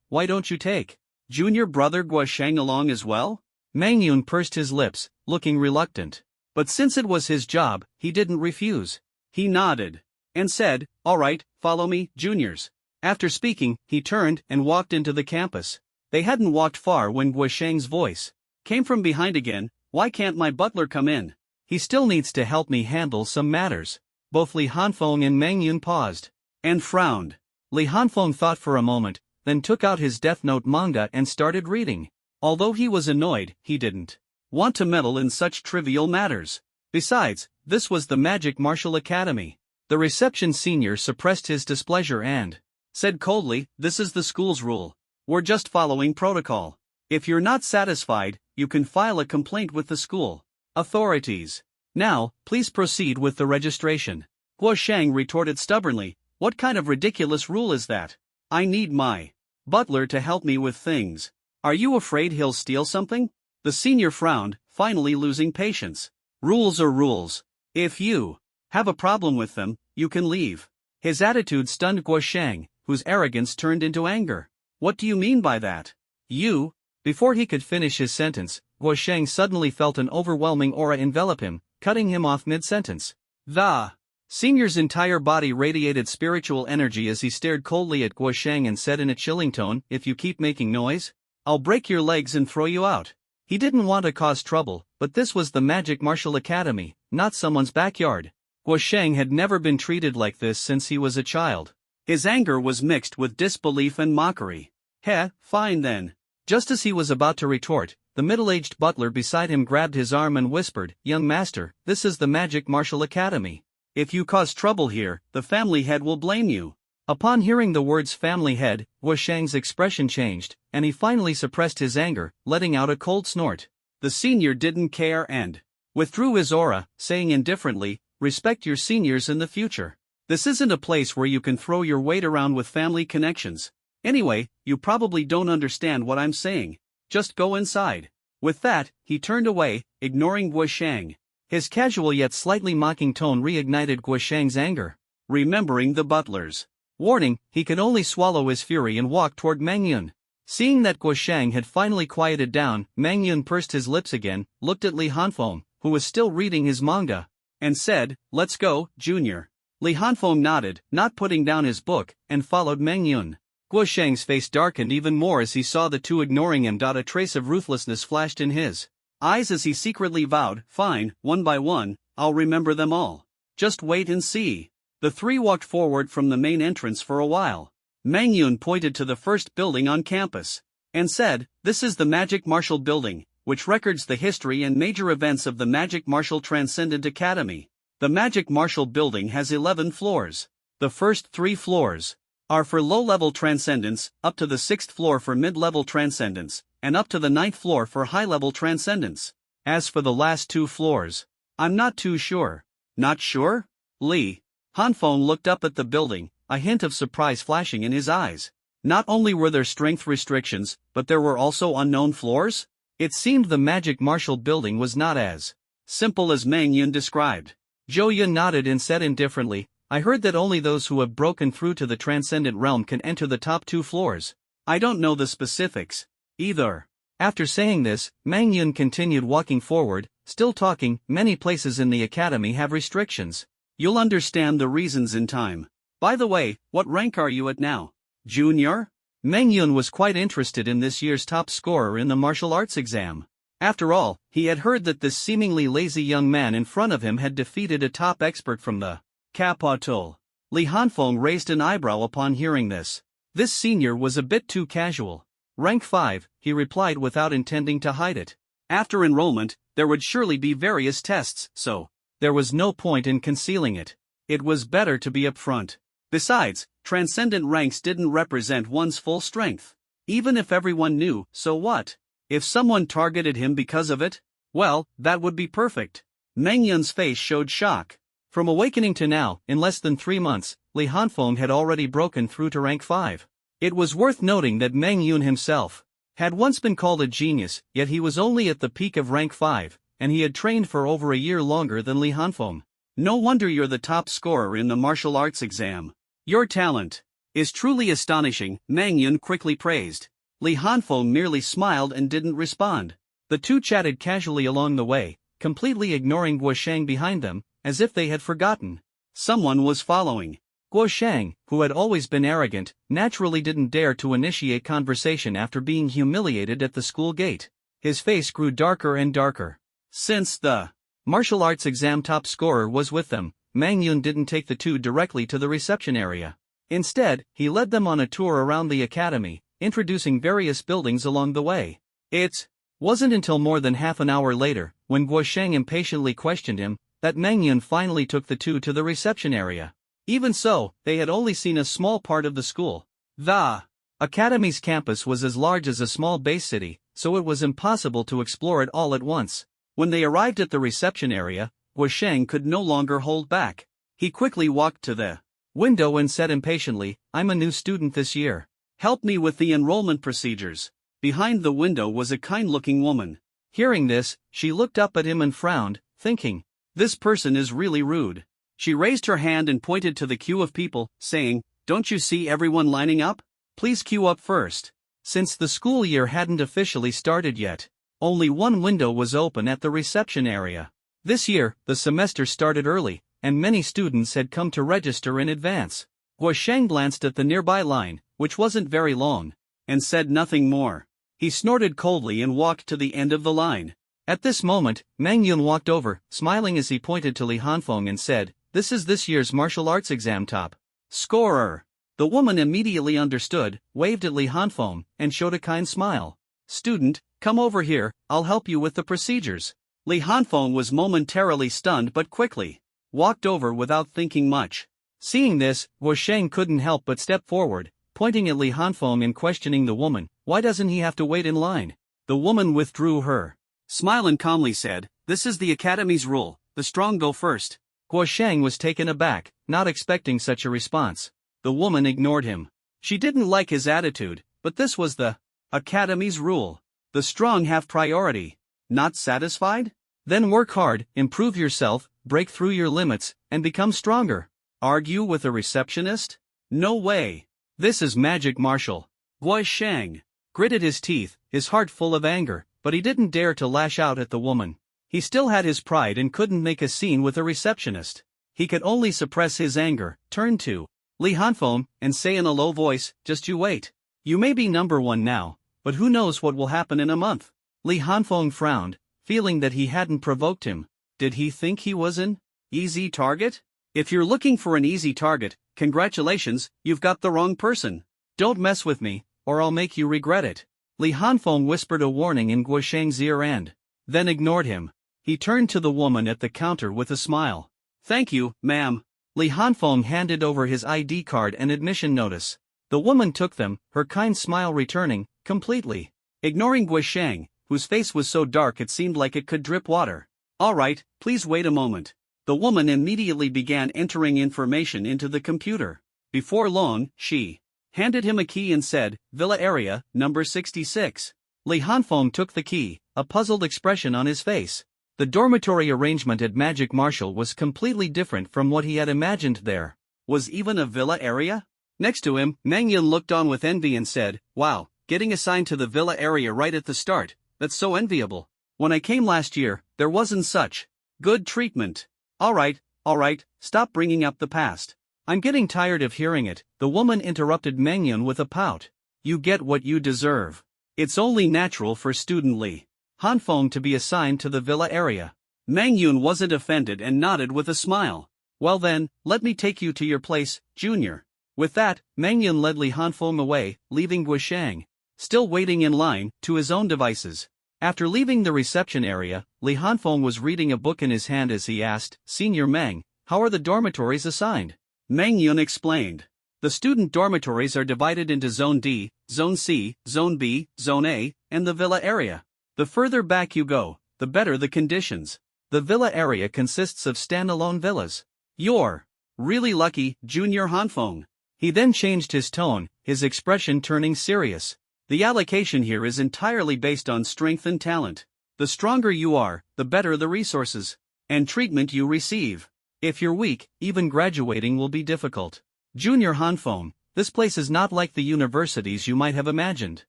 why don't you take junior brother Guo Shang along as well? Mang Yun pursed his lips, looking reluctant. But since it was his job, he didn't refuse. He nodded and said, all right, follow me, juniors. After speaking, he turned and walked into the campus. They hadn't walked far when Guo Shang's voice came from behind again, why can't my butler come in? He still needs to help me handle some matters. Both Li Hanfeng and Mang Yun paused and frowned. Li Hanfeng thought for a moment, then took out his Death Note manga and started reading. Although he was annoyed, he didn't want to meddle in such trivial matters. Besides, this was the Magic Martial Academy. The reception senior suppressed his displeasure and said coldly, this is the school's rule. We're just following protocol. If you're not satisfied, you can file a complaint with the school authorities. Now, please proceed with the registration. Guo Shang retorted stubbornly, what kind of ridiculous rule is that? I need my butler to help me with things. Are you afraid he'll steal something? The senior frowned, finally losing patience. Rules are rules. If you have a problem with them, you can leave. His attitude stunned Guo Shang, whose arrogance turned into anger. What do you mean by that? You? Before he could finish his sentence, Guo Shang suddenly felt an overwhelming aura envelop him, cutting him off mid-sentence. The senior's entire body radiated spiritual energy as he stared coldly at Guo Shang and said in a chilling tone, if you keep making noise, I'll break your legs and throw you out. He didn't want to cause trouble, but this was the Magic Martial Academy, not someone's backyard. Guo Shang had never been treated like this since he was a child. His anger was mixed with disbelief and mockery. Heh, fine then. Just as he was about to retort, the middle-aged butler beside him grabbed his arm and whispered, young master, this is the Magic Martial Academy. If you cause trouble here, the family head will blame you. Upon hearing the words family head, Guo Shang's expression changed, and he finally suppressed his anger, letting out a cold snort. The senior didn't care and withdrew his aura, saying indifferently, respect your seniors in the future. This isn't a place where you can throw your weight around with family connections. Anyway, you probably don't understand what I'm saying. Just go inside. With that, he turned away, ignoring Guo Shang. His casual yet slightly mocking tone reignited Guo Shang's anger. Remembering the butler's warning, he could only swallow his fury and walk toward Mang Yun. Seeing that Guo Shang had finally quieted down, Mang Yun pursed his lips again, looked at Li Hanfeng, who was still reading his manga, and said, let's go, junior. Li Hanfeng nodded, not putting down his book, and followed Mang Yun. Guo Shang's face darkened even more as he saw the two ignoring him. A trace of ruthlessness flashed in his eyes as he secretly vowed, fine, one by one, I'll remember them all. Just wait and see. The three walked forward from the main entrance for a while. Mang Yun pointed to the first building on campus and said, this is the Magic Martial Building, which records the history and major events of the Magic Martial Transcendent Academy. The Magic Martial Building has 11 floors. The first 3 floors are for low-level transcendents, up to the 6th floor for mid-level transcendents, and up to the 9th floor for high-level transcendents. As for the last 2 floors, I'm not too sure. Not sure? Li Hanfeng looked up at the building, a hint of surprise flashing in his eyes. Not only were there strength restrictions, but there were also unknown floors? It seemed the Magic Martial Building was not as simple as Mang Yun described. Zhou Yun nodded and said indifferently, I heard that only those who have broken through to the Transcendent Realm can enter the top 2 floors. I don't know the specifics either. After saying this, Mang Yun continued walking forward, still talking. Many places in the academy have restrictions. You'll understand the reasons in time. By the way, what rank are you at now? Junior? Mang Yun was quite interested in this year's top scorer in the martial arts exam. After all, he had heard that this seemingly lazy young man in front of him had defeated a top expert from the capital. Li Hanfeng raised an eyebrow upon hearing this. This senior was a bit too casual. Rank 5, he replied without intending to hide it. After enrollment, There would surely be various tests, so there was no point in concealing it. It was better to be upfront. Besides, transcendent ranks didn't represent one's full strength. Even if everyone knew, so what? If someone targeted him because of it? Well, that would be perfect. Meng Yun's face showed shock. From awakening to now, in less than 3 months, Li Hanfeng had already broken through to rank 5. It was worth noting that Meng Yun himself had once been called a genius, yet he was only at the peak of rank 5, and he had trained for over a year longer than Li Hanfeng. No wonder you're the top scorer in the martial arts exam. Your talent is truly astonishing, Meng Yun quickly praised. Li Hanfeng merely smiled and didn't respond. The two chatted casually along the way, completely ignoring Guo Shang behind them, as if they had forgotten someone was following. Guo Shang, who had always been arrogant, naturally didn't dare to initiate conversation after being humiliated at the school gate. His face grew darker and darker. Since the martial arts exam top scorer was with them, Meng Yun didn't take the two directly to the reception area. Instead, he led them on a tour around the academy, introducing various buildings along the way. It wasn't until more than half an hour later, when Guo Shang impatiently questioned him, that Meng Yun finally took the two to the reception area. Even so, they had only seen a small part of the school. The academy's campus was as large as a small base city, so it was impossible to explore it all at once. When they arrived at the reception area, Guo Shang could no longer hold back. He quickly walked to the window and said impatiently, "I'm a new student this year. Help me with the enrollment procedures." Behind the window was a kind-looking woman. Hearing this, she looked up at him and frowned, thinking, "This person is really rude." She raised her hand and pointed to the queue of people, saying, "Don't you see everyone lining up? Please queue up first." Since the school year hadn't officially started yet, only one window was open at the reception area. This year, the semester started early, and many students had come to register in advance. Guo Shang glanced at the nearby line, which wasn't very long, and said nothing more. He snorted coldly and walked to the end of the line. At this moment, Meng Yun walked over, smiling as he pointed to Li Hanfeng and said, "This is this year's martial arts exam top scorer." The woman immediately understood, waved at Li Hanfeng, and showed a kind smile. "Student, come over here, I'll help you with the procedures." Li Hanfeng was momentarily stunned but quickly walked over without thinking much. Seeing this, Guo Shang couldn't help but step forward, pointing at Li Hanfeng and questioning the woman, "Why doesn't he have to wait in line?" The woman withdrew her smile and calmly said, "This is the academy's rule, the strong go first." Guo Shang was taken aback, not expecting such a response. The woman ignored him. She didn't like his attitude, but this was the academy's rule. The strong have priority. Not satisfied? Then work hard, improve yourself, break through your limits, and become stronger. Argue with a receptionist? No way. This is magic martial. Guo Shang gritted his teeth, his heart full of anger, but he didn't dare to lash out at the woman. He still had his pride and couldn't make a scene with a receptionist. He could only suppress his anger, turn to Li Hanfeng, and say in a low voice, "Just you wait. You may be number one now, but who knows what will happen in a month." Li Hanfeng frowned, feeling that he hadn't provoked him. Did he think he was an easy target? If you're looking for an easy target, congratulations, you've got the wrong person. Don't mess with me, or I'll make you regret it. Li Hanfeng whispered a warning in Guo Shang's ear and then ignored him. He turned to the woman at the counter with a smile. "Thank you, ma'am." Li Hanfeng handed over his ID card and admission notice. The woman took them, her kind smile returning, completely ignoring Guo Shang, whose face was so dark it seemed like it could drip water. "All right, please wait a moment." The woman immediately began entering information into the computer. Before long, she handed him a key and said, "Villa area, number 66. Li Hanfeng took the key, a puzzled expression on his face. The dormitory arrangement at Magic Martial was completely different from what he had imagined there. Was even a villa area? Next to him, Meng Yun looked on with envy and said, "Wow, getting assigned to the villa area right at the start, that's so enviable. When I came last year, there wasn't such good treatment." All right, stop bringing up the past. I'm getting tired of hearing it," the woman interrupted Meng Yun with a pout. "You get what you deserve. It's only natural for student Li Hanfeng to be assigned to the villa area." Meng Yun wasn't offended and nodded with a smile. "Well then, let me take you to your place, Junior." With that, Meng Yun led Li Hanfeng away, leaving Guo Shang still waiting in line, to his own devices. After leaving the reception area, Li Hanfeng was reading a book in his hand as he asked, "Senior Meng, how are the dormitories assigned?" Meng Yun explained. The student dormitories are divided into Zone D, Zone C, Zone B, Zone A, and the villa area. The further back you go, the better the conditions. The villa area consists of standalone villas. You're really lucky, Junior Hanfeng. He then changed his tone, his expression turning serious. The allocation here is entirely based on strength and talent. The stronger you are, the better the resources and treatment you receive. If you're weak, even graduating will be difficult. Junior Hanfeng, this place is not like the universities you might have imagined.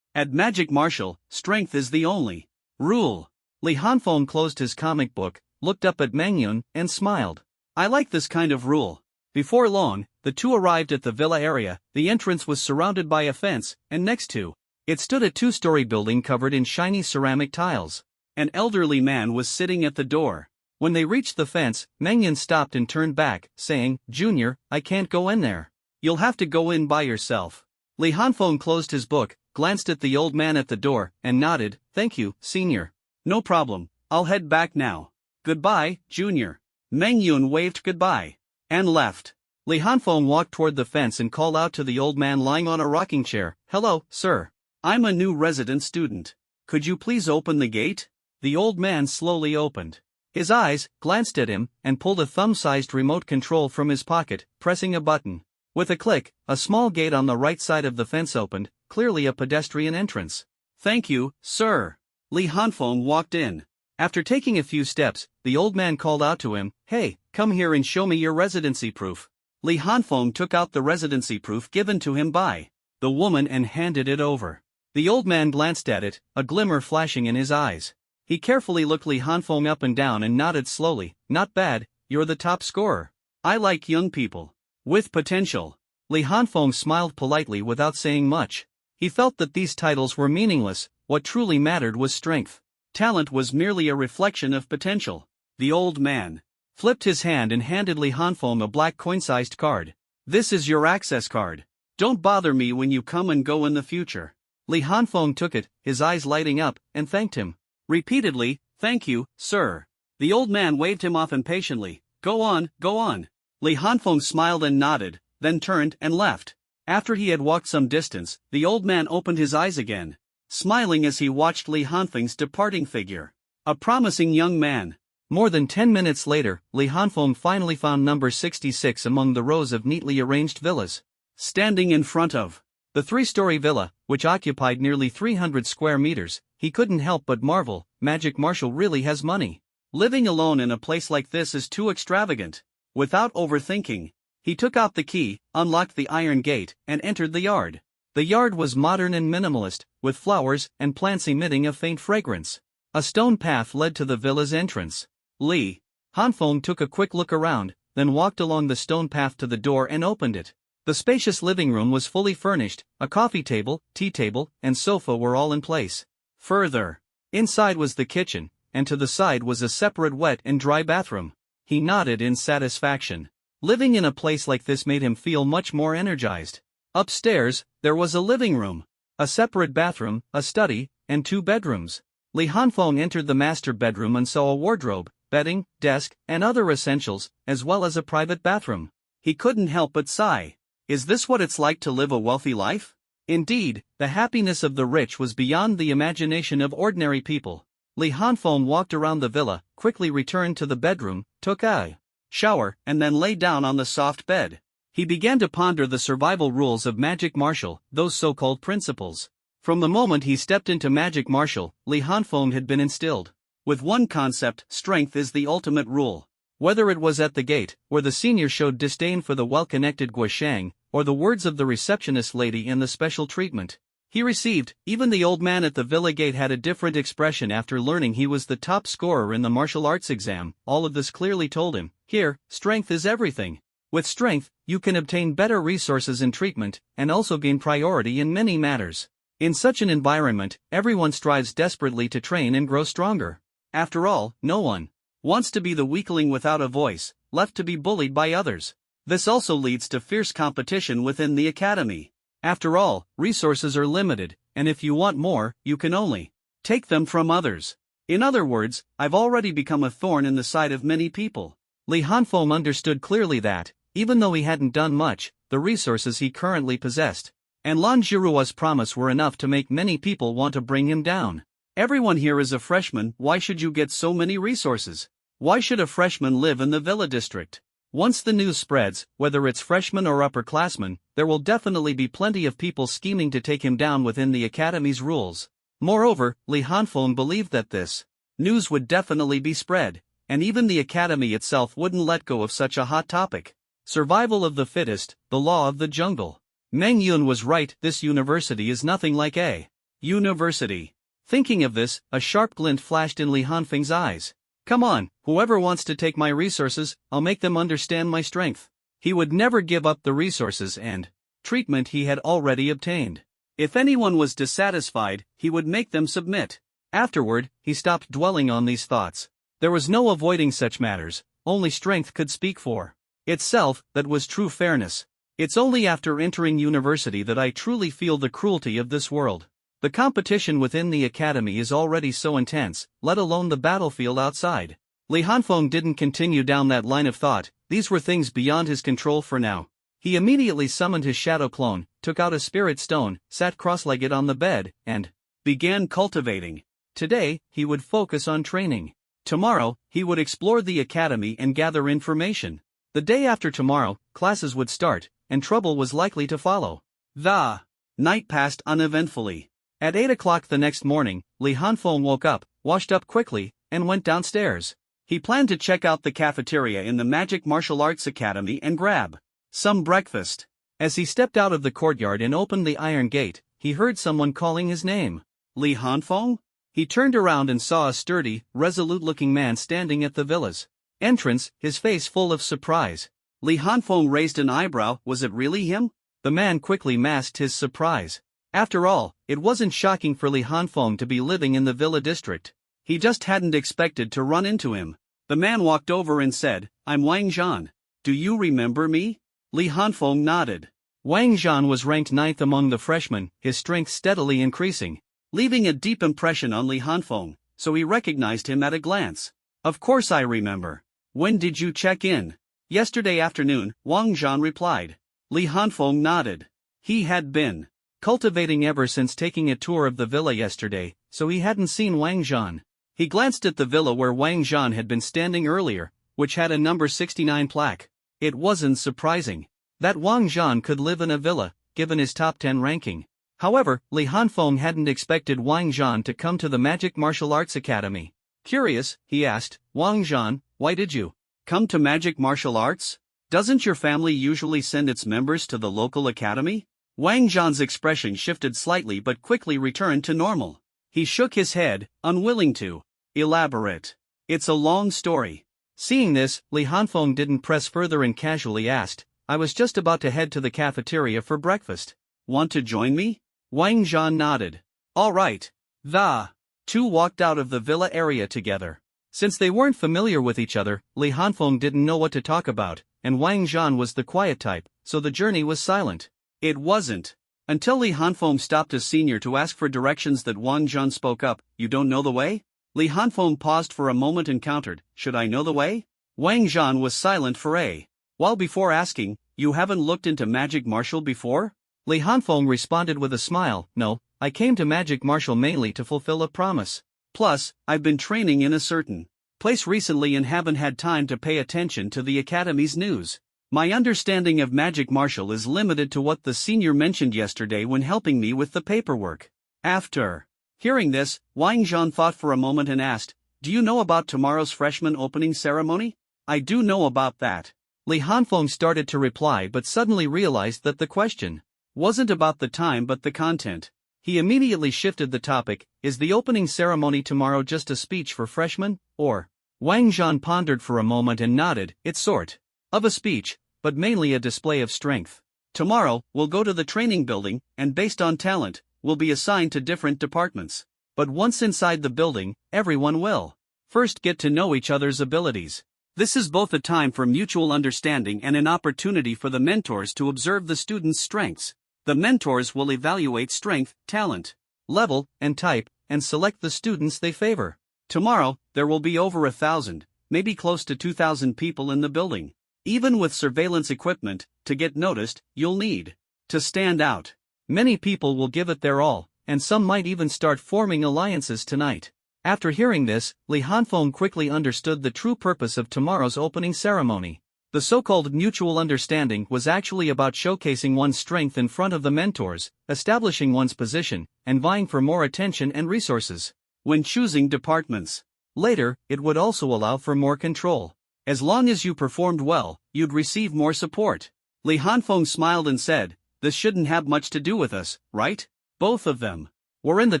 At Magic Martial, strength is the only rule. Li Hanfeng closed his comic book, looked up at Meng Yun, and smiled. I like this kind of rule. Before long, the two arrived at the villa area. The entrance was surrounded by a fence, and next to it stood a two-story building covered in shiny ceramic tiles. An elderly man was sitting at the door. When they reached the fence, Meng Yun stopped and turned back, saying, "Junior, I can't go in there. You'll have to go in by yourself." Li Hanfeng closed his book, glanced at the old man at the door, and nodded, "Thank you, senior. No problem, I'll head back now. Goodbye, Junior." Meng Yun waved goodbye and left. Li Hanfeng walked toward the fence and called out to the old man lying on a rocking chair, "Hello, sir. I'm a new resident student. Could you please open the gate?" The old man slowly opened. His eyes glanced at him and pulled a thumb-sized remote control from his pocket, pressing a button. With a click, a small gate on the right side of the fence opened, clearly a pedestrian entrance. "Thank you, sir." Li Hanfeng walked in. After taking a few steps, the old man called out to him, "Hey, come here and show me your residency proof." Li Hanfeng took out the residency proof given to him by the woman and handed it over. The old man glanced at it, a glimmer flashing in his eyes. He carefully looked Li Hanfeng up and down and nodded slowly. "Not bad, you're the top scorer. I like young people with potential." Li Hanfeng smiled politely without saying much. He felt that these titles were meaningless. What truly mattered was strength. Talent was merely a reflection of potential. The old man flipped his hand and handed Li Hanfeng a black coin-sized card. "This is your access card. Don't bother me when you come and go in the future." Li Hanfeng took it, his eyes lighting up, and thanked him repeatedly. "Thank you, sir." The old man waved him off impatiently. Go on, go on." Li Hanfeng smiled and nodded, then turned and left. After he had walked some distance, the old man opened his eyes again, smiling as he watched Li Hanfeng's departing figure. A promising young man. More than 10 minutes later, Li Hanfeng finally found number 66 among the rows of neatly arranged villas. Standing in front of the three-story villa, which occupied nearly 300 square meters, he couldn't help but marvel, Magic Martial really has money. Living alone in a place like this is too extravagant. Without overthinking, he took out the key, unlocked the iron gate, and entered the yard. The yard was modern and minimalist, with flowers and plants emitting a faint fragrance. A stone path led to the villa's entrance. Li Hanfeng took a quick look around, then walked along the stone path to the door and opened it. The spacious living room was fully furnished. A coffee table, tea table, and sofa were all in place. Further inside was the kitchen, and to the side was a separate wet and dry bathroom. He nodded in satisfaction. Living in a place like this made him feel much more energized. Upstairs, there was a living room, a separate bathroom, a study, and 2 bedrooms. Li Hanfeng entered the master bedroom and saw a wardrobe, bedding, desk, and other essentials, as well as a private bathroom. He couldn't help but sigh. Is this what it's like to live a wealthy life? Indeed, the happiness of the rich was beyond the imagination of ordinary people. Li Hanfeng walked around the villa, quickly returned to the bedroom, took a shower, and then lay down on the soft bed. He began to ponder the survival rules of Magic Martial, those so-called principles. From the moment he stepped into Magic Martial, Li Hanfeng had been instilled with one concept: strength is the ultimate rule. Whether it was at the gate, where the senior showed disdain for the well-connected Guoshang, or the words of the receptionist lady in the special treatment he received, even the old man at the villa gate had a different expression after learning he was the top scorer in the martial arts exam. All of this clearly told him, here, strength is everything. With strength, you can obtain better resources in treatment, and also gain priority in many matters. In such an environment, everyone strives desperately to train and grow stronger. After all, no one wants to be the weakling without a voice, left to be bullied by others. This also leads to fierce competition within the academy. After all, resources are limited, and if you want more, you can only take them from others. In other words, I've already become a thorn in the side of many people. Li Hanfeng understood clearly that, even though he hadn't done much, the resources he currently possessed, and Lan Jiruo's promise were enough to make many people want to bring him down. Everyone here is a freshman, why should you get so many resources? Why should a freshman live in the villa district? Once the news spreads, whether it's freshmen or upperclassmen, there will definitely be plenty of people scheming to take him down within the academy's rules. Moreover, Li Hanfeng believed that this news would definitely be spread, and even the academy itself wouldn't let go of such a hot topic. Survival of the fittest, the law of the jungle. Meng Yun was right, this university is nothing like a university. Thinking of this, a sharp glint flashed in Li Hanfeng's eyes. Come on, whoever wants to take my resources, I'll make them understand my strength. He would never give up the resources and treatment he had already obtained. If anyone was dissatisfied, he would make them submit. Afterward, he stopped dwelling on these thoughts. There was no avoiding such matters, only strength could speak for itself, that was true fairness. It's only after entering university that I truly feel the cruelty of this world. The competition within the academy is already so intense, let alone the battlefield outside. Li Hanfeng didn't continue down that line of thought, these were things beyond his control for now. He immediately summoned his shadow clone, took out a spirit stone, sat cross-legged on the bed, and began cultivating. Today, he would focus on training. Tomorrow, he would explore the academy and gather information. The day after tomorrow, classes would start, and trouble was likely to follow. The night passed uneventfully. At 8 o'clock the next morning, Li Hanfeng woke up, washed up quickly, and went downstairs. He planned to check out the cafeteria in the Magic Martial Arts Academy and grab some breakfast. As he stepped out of the courtyard and opened the iron gate, he heard someone calling his name. Li Hanfeng? He turned around and saw a sturdy, resolute-looking man standing at the villa's entrance, his face full of surprise. Li Hanfeng raised an eyebrow, was it really him? The man quickly masked his surprise. After all, it wasn't shocking for Li Hanfeng to be living in the villa district. He just hadn't expected to run into him. The man walked over and said, I'm Wang Zhan. Do you remember me? Li Hanfeng nodded. Wang Zhan was ranked 9th among the freshmen, his strength steadily increasing, leaving a deep impression on Li Hanfeng, so he recognized him at a glance. Of course I remember. When did you check in? Yesterday afternoon, Wang Zhan replied. Li Hanfeng nodded. He had been cultivating ever since taking a tour of the villa yesterday, so he hadn't seen Wang Zhan. He glanced at the villa where Wang Zhan had been standing earlier, which had a number 69 plaque. It wasn't surprising that Wang Zhan could live in a villa, given his top 10 ranking. However, Li Hanfeng hadn't expected Wang Zhan to come to the Magic Martial Arts Academy. Curious, he asked, Wang Zhan, why did you come to Magic Martial Arts? Doesn't your family usually send its members to the local academy? Wang Zhan's expression shifted slightly but quickly returned to normal. He shook his head, unwilling to elaborate. It's a long story. Seeing this, Li Hanfeng didn't press further and casually asked, I was just about to head to the cafeteria for breakfast. Want to join me? Wang Zhan nodded. All right. The two walked out of the villa area together. Since they weren't familiar with each other, Li Hanfeng didn't know what to talk about, and Wang Zhan was the quiet type, so the journey was silent. It wasn't until Li Hanfeng stopped a senior to ask for directions that Wang Zhan spoke up, You don't know the way? Li Hanfeng paused for a moment and countered, Should I know the way? Wang Zhan was silent for a while before asking, You haven't looked into magic martial before? Li Hanfeng responded with a smile, No, I came to magic martial mainly to fulfill a promise. Plus, I've been training in a certain place recently and haven't had time to pay attention to the academy's news. My understanding of magic martial is limited to what the senior mentioned yesterday when helping me with the paperwork. After hearing this, Wang Zhan thought for a moment and asked, Do you know about tomorrow's freshman opening ceremony? I do know about that. Li Hanfeng started to reply but suddenly realized that the question wasn't about the time but the content. He immediately shifted the topic, Is the opening ceremony tomorrow just a speech for freshmen, or? Wang Zhan pondered for a moment and nodded, It's sort of a speech, but mainly a display of strength. Tomorrow, we'll go to the training building, and based on talent, we'll be assigned to different departments. But once inside the building, everyone will first get to know each other's abilities. This is both a time for mutual understanding and an opportunity for the mentors to observe the students' strengths. The mentors will evaluate strength, talent, level, and type, and select the students they favor. Tomorrow, there will be over 1,000, maybe close to 2,000 people in the building. Even with surveillance equipment, to get noticed, you'll need to stand out. Many people will give it their all, and some might even start forming alliances tonight. After hearing this, Li Hanfeng quickly understood the true purpose of tomorrow's opening ceremony. The so-called mutual understanding was actually about showcasing one's strength in front of the mentors, establishing one's position, and vying for more attention and resources. When choosing departments. Later, it would also allow for more control. As long as you performed well, you'd receive more support. Li Hanfeng smiled and said, "This shouldn't have much to do with us, right?" Both of them were in the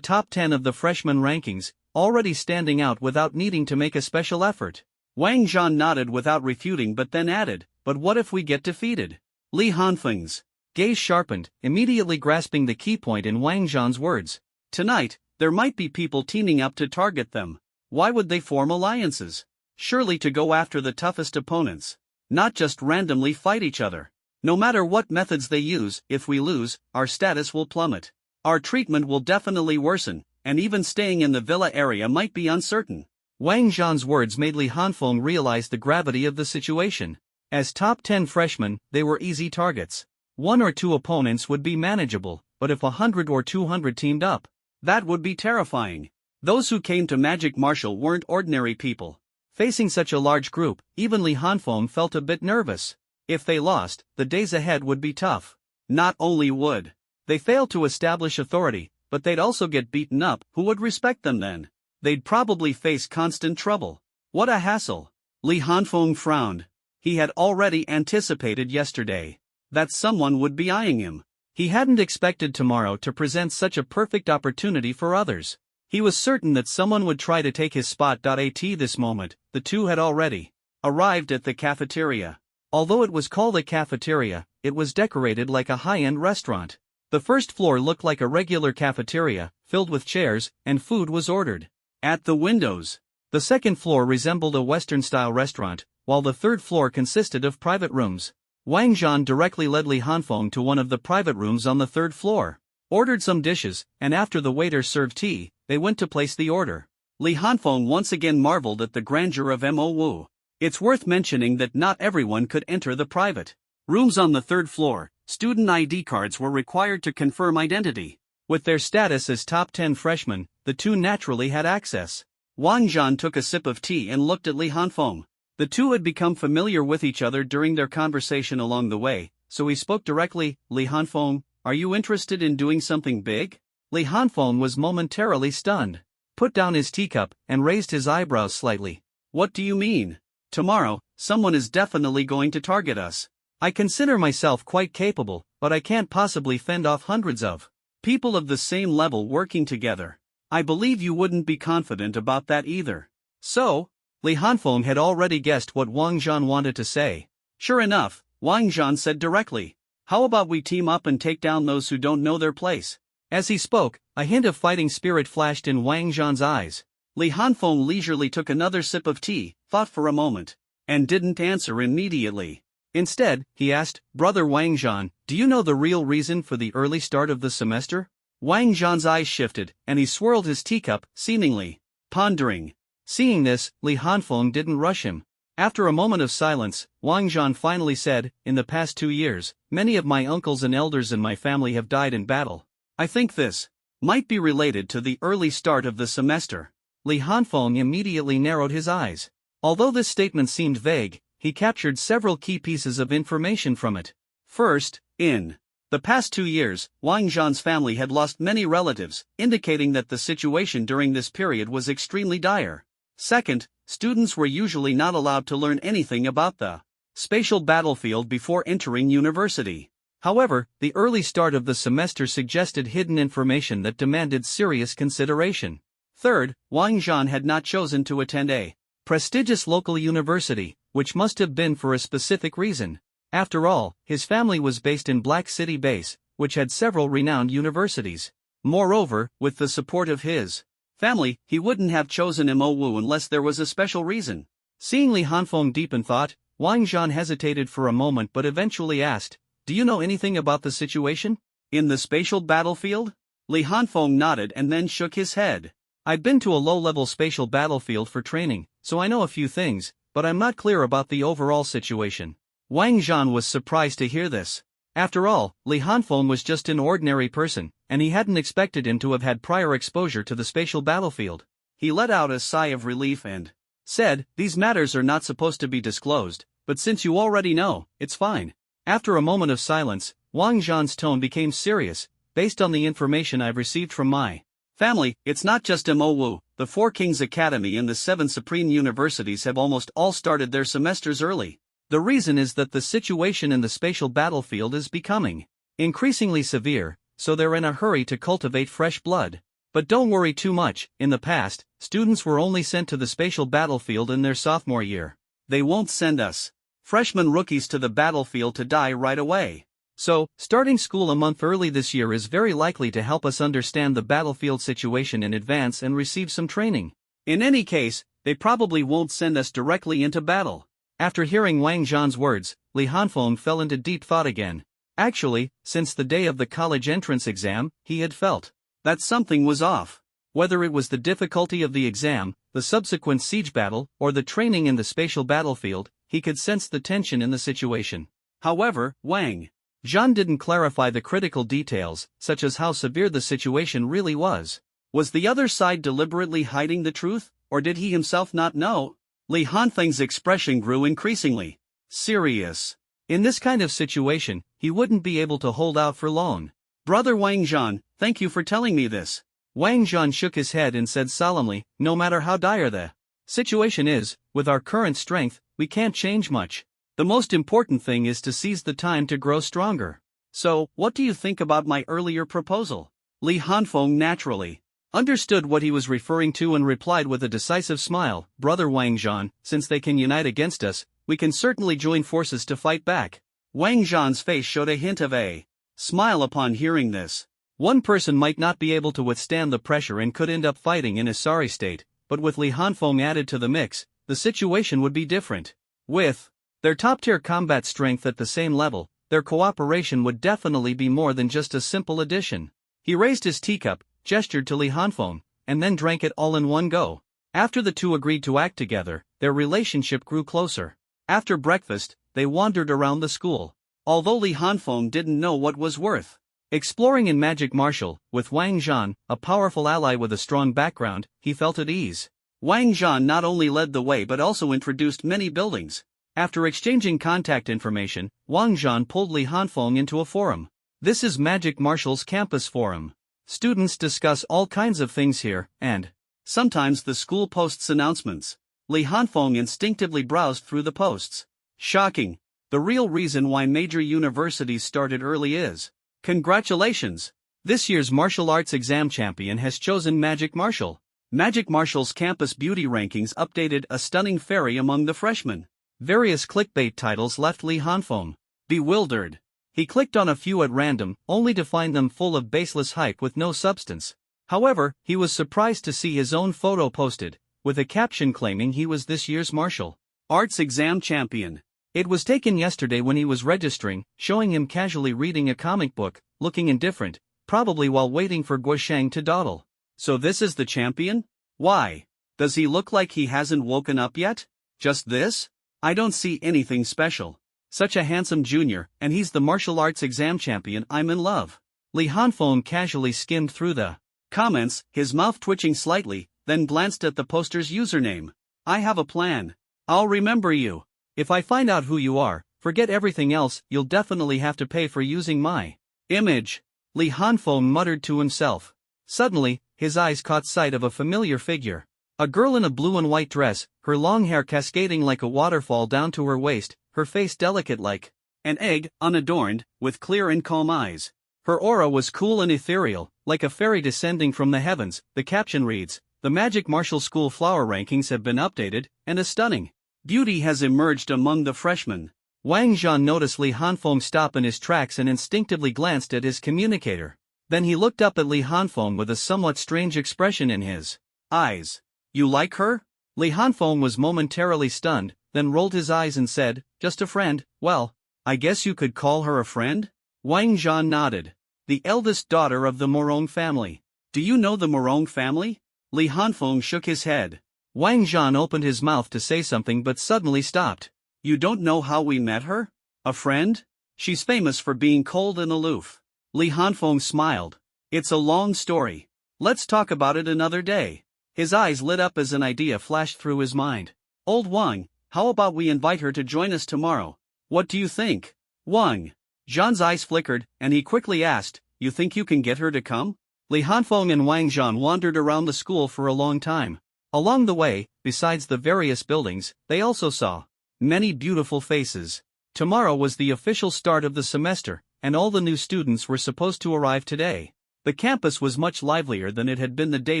top 10 of the freshman rankings, already standing out without needing to make a special effort. Wang Zhan nodded without refuting but then added, "But what if we get defeated?" Li Hanfeng's gaze sharpened, immediately grasping the key point in Wang Zhan's words. Tonight, there might be people teaming up to target them. Why would they form alliances? Surely to go after the toughest opponents. Not just randomly fight each other. No matter what methods they use, if we lose, our status will plummet. Our treatment will definitely worsen, and even staying in the villa area might be uncertain. Wang Zhan's words made Li Hanfeng realize the gravity of the situation. As top 10 freshmen, they were easy targets. 1 or 2 opponents would be manageable, but if 100 or 200 teamed up, that would be terrifying. Those who came to Magic Martial weren't ordinary people. Facing such a large group, even Li Hanfeng felt a bit nervous. If they lost, the days ahead would be tough. Not only would they fail to establish authority, but they'd also get beaten up. Who would respect them then? They'd probably face constant trouble. What a hassle. Li Hanfeng frowned. He had already anticipated yesterday that someone would be eyeing him. He hadn't expected tomorrow to present such a perfect opportunity for others. He was certain that someone would try to take his spot. At this moment, the two had already arrived at the cafeteria. Although it was called a cafeteria, it was decorated like a high-end restaurant. The first floor looked like a regular cafeteria, filled with chairs, and food was ordered at the windows. The second floor resembled a Western-style restaurant, while the third floor consisted of private rooms. Wang Zhan directly led Li Hanfeng to one of the private rooms on the third floor, ordered some dishes, and after the waiter served tea, they went to place the order. Li Hanfeng once again marveled at the grandeur of Mo Wu. It's worth mentioning that not everyone could enter the private rooms on the third floor. Student ID cards were required to confirm identity. With their status as top 10 freshmen, the two naturally had access. Wang Zhan took a sip of tea and looked at Li Hanfeng. The two had become familiar with each other during their conversation along the way, so he spoke directly. Li Hanfeng, are you interested in doing something big? Li Hanfeng was momentarily stunned, put down his teacup, and raised his eyebrows slightly. What do you mean? Tomorrow, someone is definitely going to target us. I consider myself quite capable, but I can't possibly fend off hundreds of people of the same level working together. I believe you wouldn't be confident about that either. So? Li Hanfeng had already guessed what Wang Zhan wanted to say. Sure enough, Wang Zhan said directly, how about we team up and take down those who don't know their place? As he spoke, a hint of fighting spirit flashed in Wang Zhan's eyes. Li Hanfeng leisurely took another sip of tea, thought for a moment, and didn't answer immediately. Instead, he asked, Brother Wang Zhan, do you know the real reason for the early start of the semester? Wang Zhan's eyes shifted, and he swirled his teacup, seemingly pondering. Seeing this, Li Hanfeng didn't rush him. After a moment of silence, Wang Zhan finally said, in the past 2 years, many of my uncles and elders in my family have died in battle. I think this might be related to the early start of the semester. Li Hanfeng immediately narrowed his eyes. Although this statement seemed vague, he captured several key pieces of information from it. First, in the past 2 years, Wang Zhan's family had lost many relatives, indicating that the situation during this period was extremely dire. Second, students were usually not allowed to learn anything about the spatial battlefield before entering university. However, the early start of the semester suggested hidden information that demanded serious consideration. Third, Wang Zhan had not chosen to attend a prestigious local university, which must have been for a specific reason. After all, his family was based in Black City Base, which had several renowned universities. Moreover, with the support of his family, he wouldn't have chosen Mo Wu unless there was a special reason. Seeing Li Hanfeng deep in thought, Wang Zhan hesitated for a moment but eventually asked, do you know anything about the situation in the spatial battlefield? Li Hanfeng nodded and then shook his head. I've been to a low-level spatial battlefield for training, so I know a few things, but I'm not clear about the overall situation. Wang Zhan was surprised to hear this. After all, Li Hanfeng was just an ordinary person, and he hadn't expected him to have had prior exposure to the spatial battlefield. He let out a sigh of relief and said, "These matters are not supposed to be disclosed, but since you already know, it's fine." After a moment of silence, Wang Zhan's tone became serious. "Based on the information I've received from my family, it's not just MOU. The Four Kings Academy and the 7 Supreme Universities have almost all started their semesters early. The reason is that the situation in the spatial battlefield is becoming increasingly severe, so they're in a hurry to cultivate fresh blood. But don't worry too much. In the past, students were only sent to the spatial battlefield in their sophomore year. They won't send us freshman rookies to the battlefield to die right away. So, starting school a month early this year is very likely to help us understand the battlefield situation in advance and receive some training. In any case, they probably won't send us directly into battle." After hearing Wang Zhan's words, Li Hanfeng fell into deep thought again. Actually, since the day of the college entrance exam, he had felt that something was off. Whether it was the difficulty of the exam, the subsequent siege battle, or the training in the spatial battlefield, he could sense the tension in the situation. However, Wang Zhan didn't clarify the critical details, such as how severe the situation really was. Was the other side deliberately hiding the truth, or did he himself not know? Li Hanfeng's expression grew increasingly serious. In this kind of situation, he wouldn't be able to hold out for long. "Brother Wang Zhan, thank you for telling me this." Wang Zhan shook his head and said solemnly, "No matter how dire the situation is, with our current strength, we can't change much. The most important thing is to seize the time to grow stronger. So, what do you think about my earlier proposal?" Li Hanfeng naturally understood what he was referring to and replied with a decisive smile, "Brother Wang Zhan, since they can unite against us, we can certainly join forces to fight back." Wang Zhan's face showed a hint of a smile upon hearing this. One person might not be able to withstand the pressure and could end up fighting in a sorry state, but with Li Hanfeng added to the mix, the situation would be different. With their top-tier combat strength at the same level, their cooperation would definitely be more than just a simple addition. He raised his teacup, gestured to Li Hanfeng, and then drank it all in one go. After the two agreed to act together, their relationship grew closer. After breakfast, they wandered around the school. Although Li Hanfeng didn't know what was worth exploring in magic martial, with Wang Zhan, a powerful ally with a strong background, he felt at ease. Wang Zhan not only led the way but also introduced many buildings. After exchanging contact information, Wang Zhan pulled Li Hanfeng into a forum. "This is Magic Marshal's campus forum. Students discuss all kinds of things here, and sometimes the school posts announcements." Li Hanfeng instinctively browsed through the posts. Shocking. The real reason why major universities started early is, congratulations! This year's martial arts exam champion has chosen Magic Martial. Magic Marshal's campus beauty rankings updated a stunning fairy among the freshmen. Various clickbait titles left Li Hanfeng bewildered. He clicked on a few at random, only to find them full of baseless hype with no substance. However, he was surprised to see his own photo posted, with a caption claiming he was this year's martial arts exam champion. It was taken yesterday when he was registering, showing him casually reading a comic book, looking indifferent, probably while waiting for Guosheng to dawdle. So this is the champion? Why? Does he look like he hasn't woken up yet? Just this? I don't see anything special. Such a handsome junior, and he's the martial arts exam champion. I'm in love. Li Hanfeng casually skimmed through the comments, his mouth twitching slightly, then glanced at the poster's username. "I have a plan. I'll remember you. If I find out who you are, forget everything else, you'll definitely have to pay for using my image," Li Hanfeng muttered to himself. Suddenly, his eyes caught sight of a familiar figure. A girl in a blue and white dress, her long hair cascading like a waterfall down to her waist, her face delicate like an egg, unadorned, with clear and calm eyes. Her aura was cool and ethereal, like a fairy descending from the heavens. The caption reads, "The Magic Martial School flower rankings have been updated, and a stunning beauty has emerged among the freshmen." Wang Zhan noticed Li Hanfeng stop in his tracks and instinctively glanced at his communicator. Then he looked up at Li Hanfeng with a somewhat strange expression in his eyes. "You like her?" Li Hanfeng was momentarily stunned, then rolled his eyes and said, "Just a friend." "Well, I guess you could call her a friend?" Wang Zhan nodded. "The eldest daughter of the Morong family. Do you know the Morong family?" Li Hanfeng shook his head. Wang Zhan opened his mouth to say something but suddenly stopped. You don't know how we met her? A friend? She's famous for being cold and aloof. Li Hanfeng smiled. It's a long story. Let's talk about it another day. His eyes lit up as an idea flashed through his mind. Old Wang, how about we invite her to join us tomorrow? What do you think? Wang Zhan's eyes flickered, and he quickly asked, You think you can get her to come? Li Hanfeng and Wang Zhan wandered around the school for a long time. Along the way, besides the various buildings, they also saw many beautiful faces. Tomorrow was the official start of the semester, and all the new students were supposed to arrive today. The campus was much livelier than it had been the day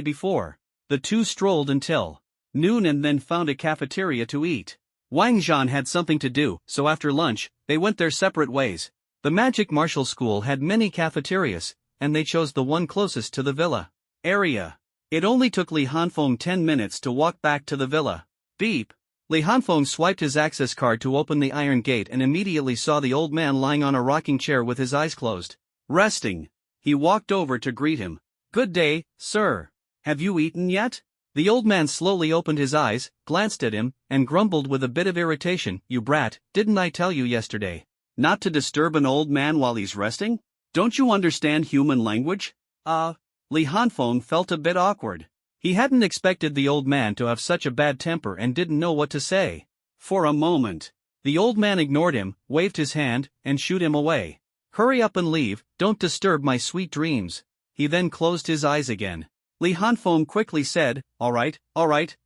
before. The two strolled until noon and then found a cafeteria to eat. Wang Zhan had something to do, so after lunch, they went their separate ways. The magic martial school had many cafeterias, and they chose the one closest to the villa area. It only took Li Hanfeng 10 minutes to walk back to the villa. Beep. Li Hanfeng swiped his access card to open the iron gate and immediately saw the old man lying on a rocking chair with his eyes closed. Resting. He walked over to greet him. Good day, sir. Have you eaten yet? The old man slowly opened his eyes, glanced at him, and grumbled with a bit of irritation. You brat, didn't I tell you yesterday not to disturb an old man while he's resting? Don't you understand human language? Li Hanfeng felt a bit awkward. He hadn't expected the old man to have such a bad temper and didn't know what to say. For a moment, the old man ignored him, waved his hand, and shooed him away. Hurry up and leave, don't disturb my sweet dreams. He then closed his eyes again. Li Hanfeng quickly said, All right,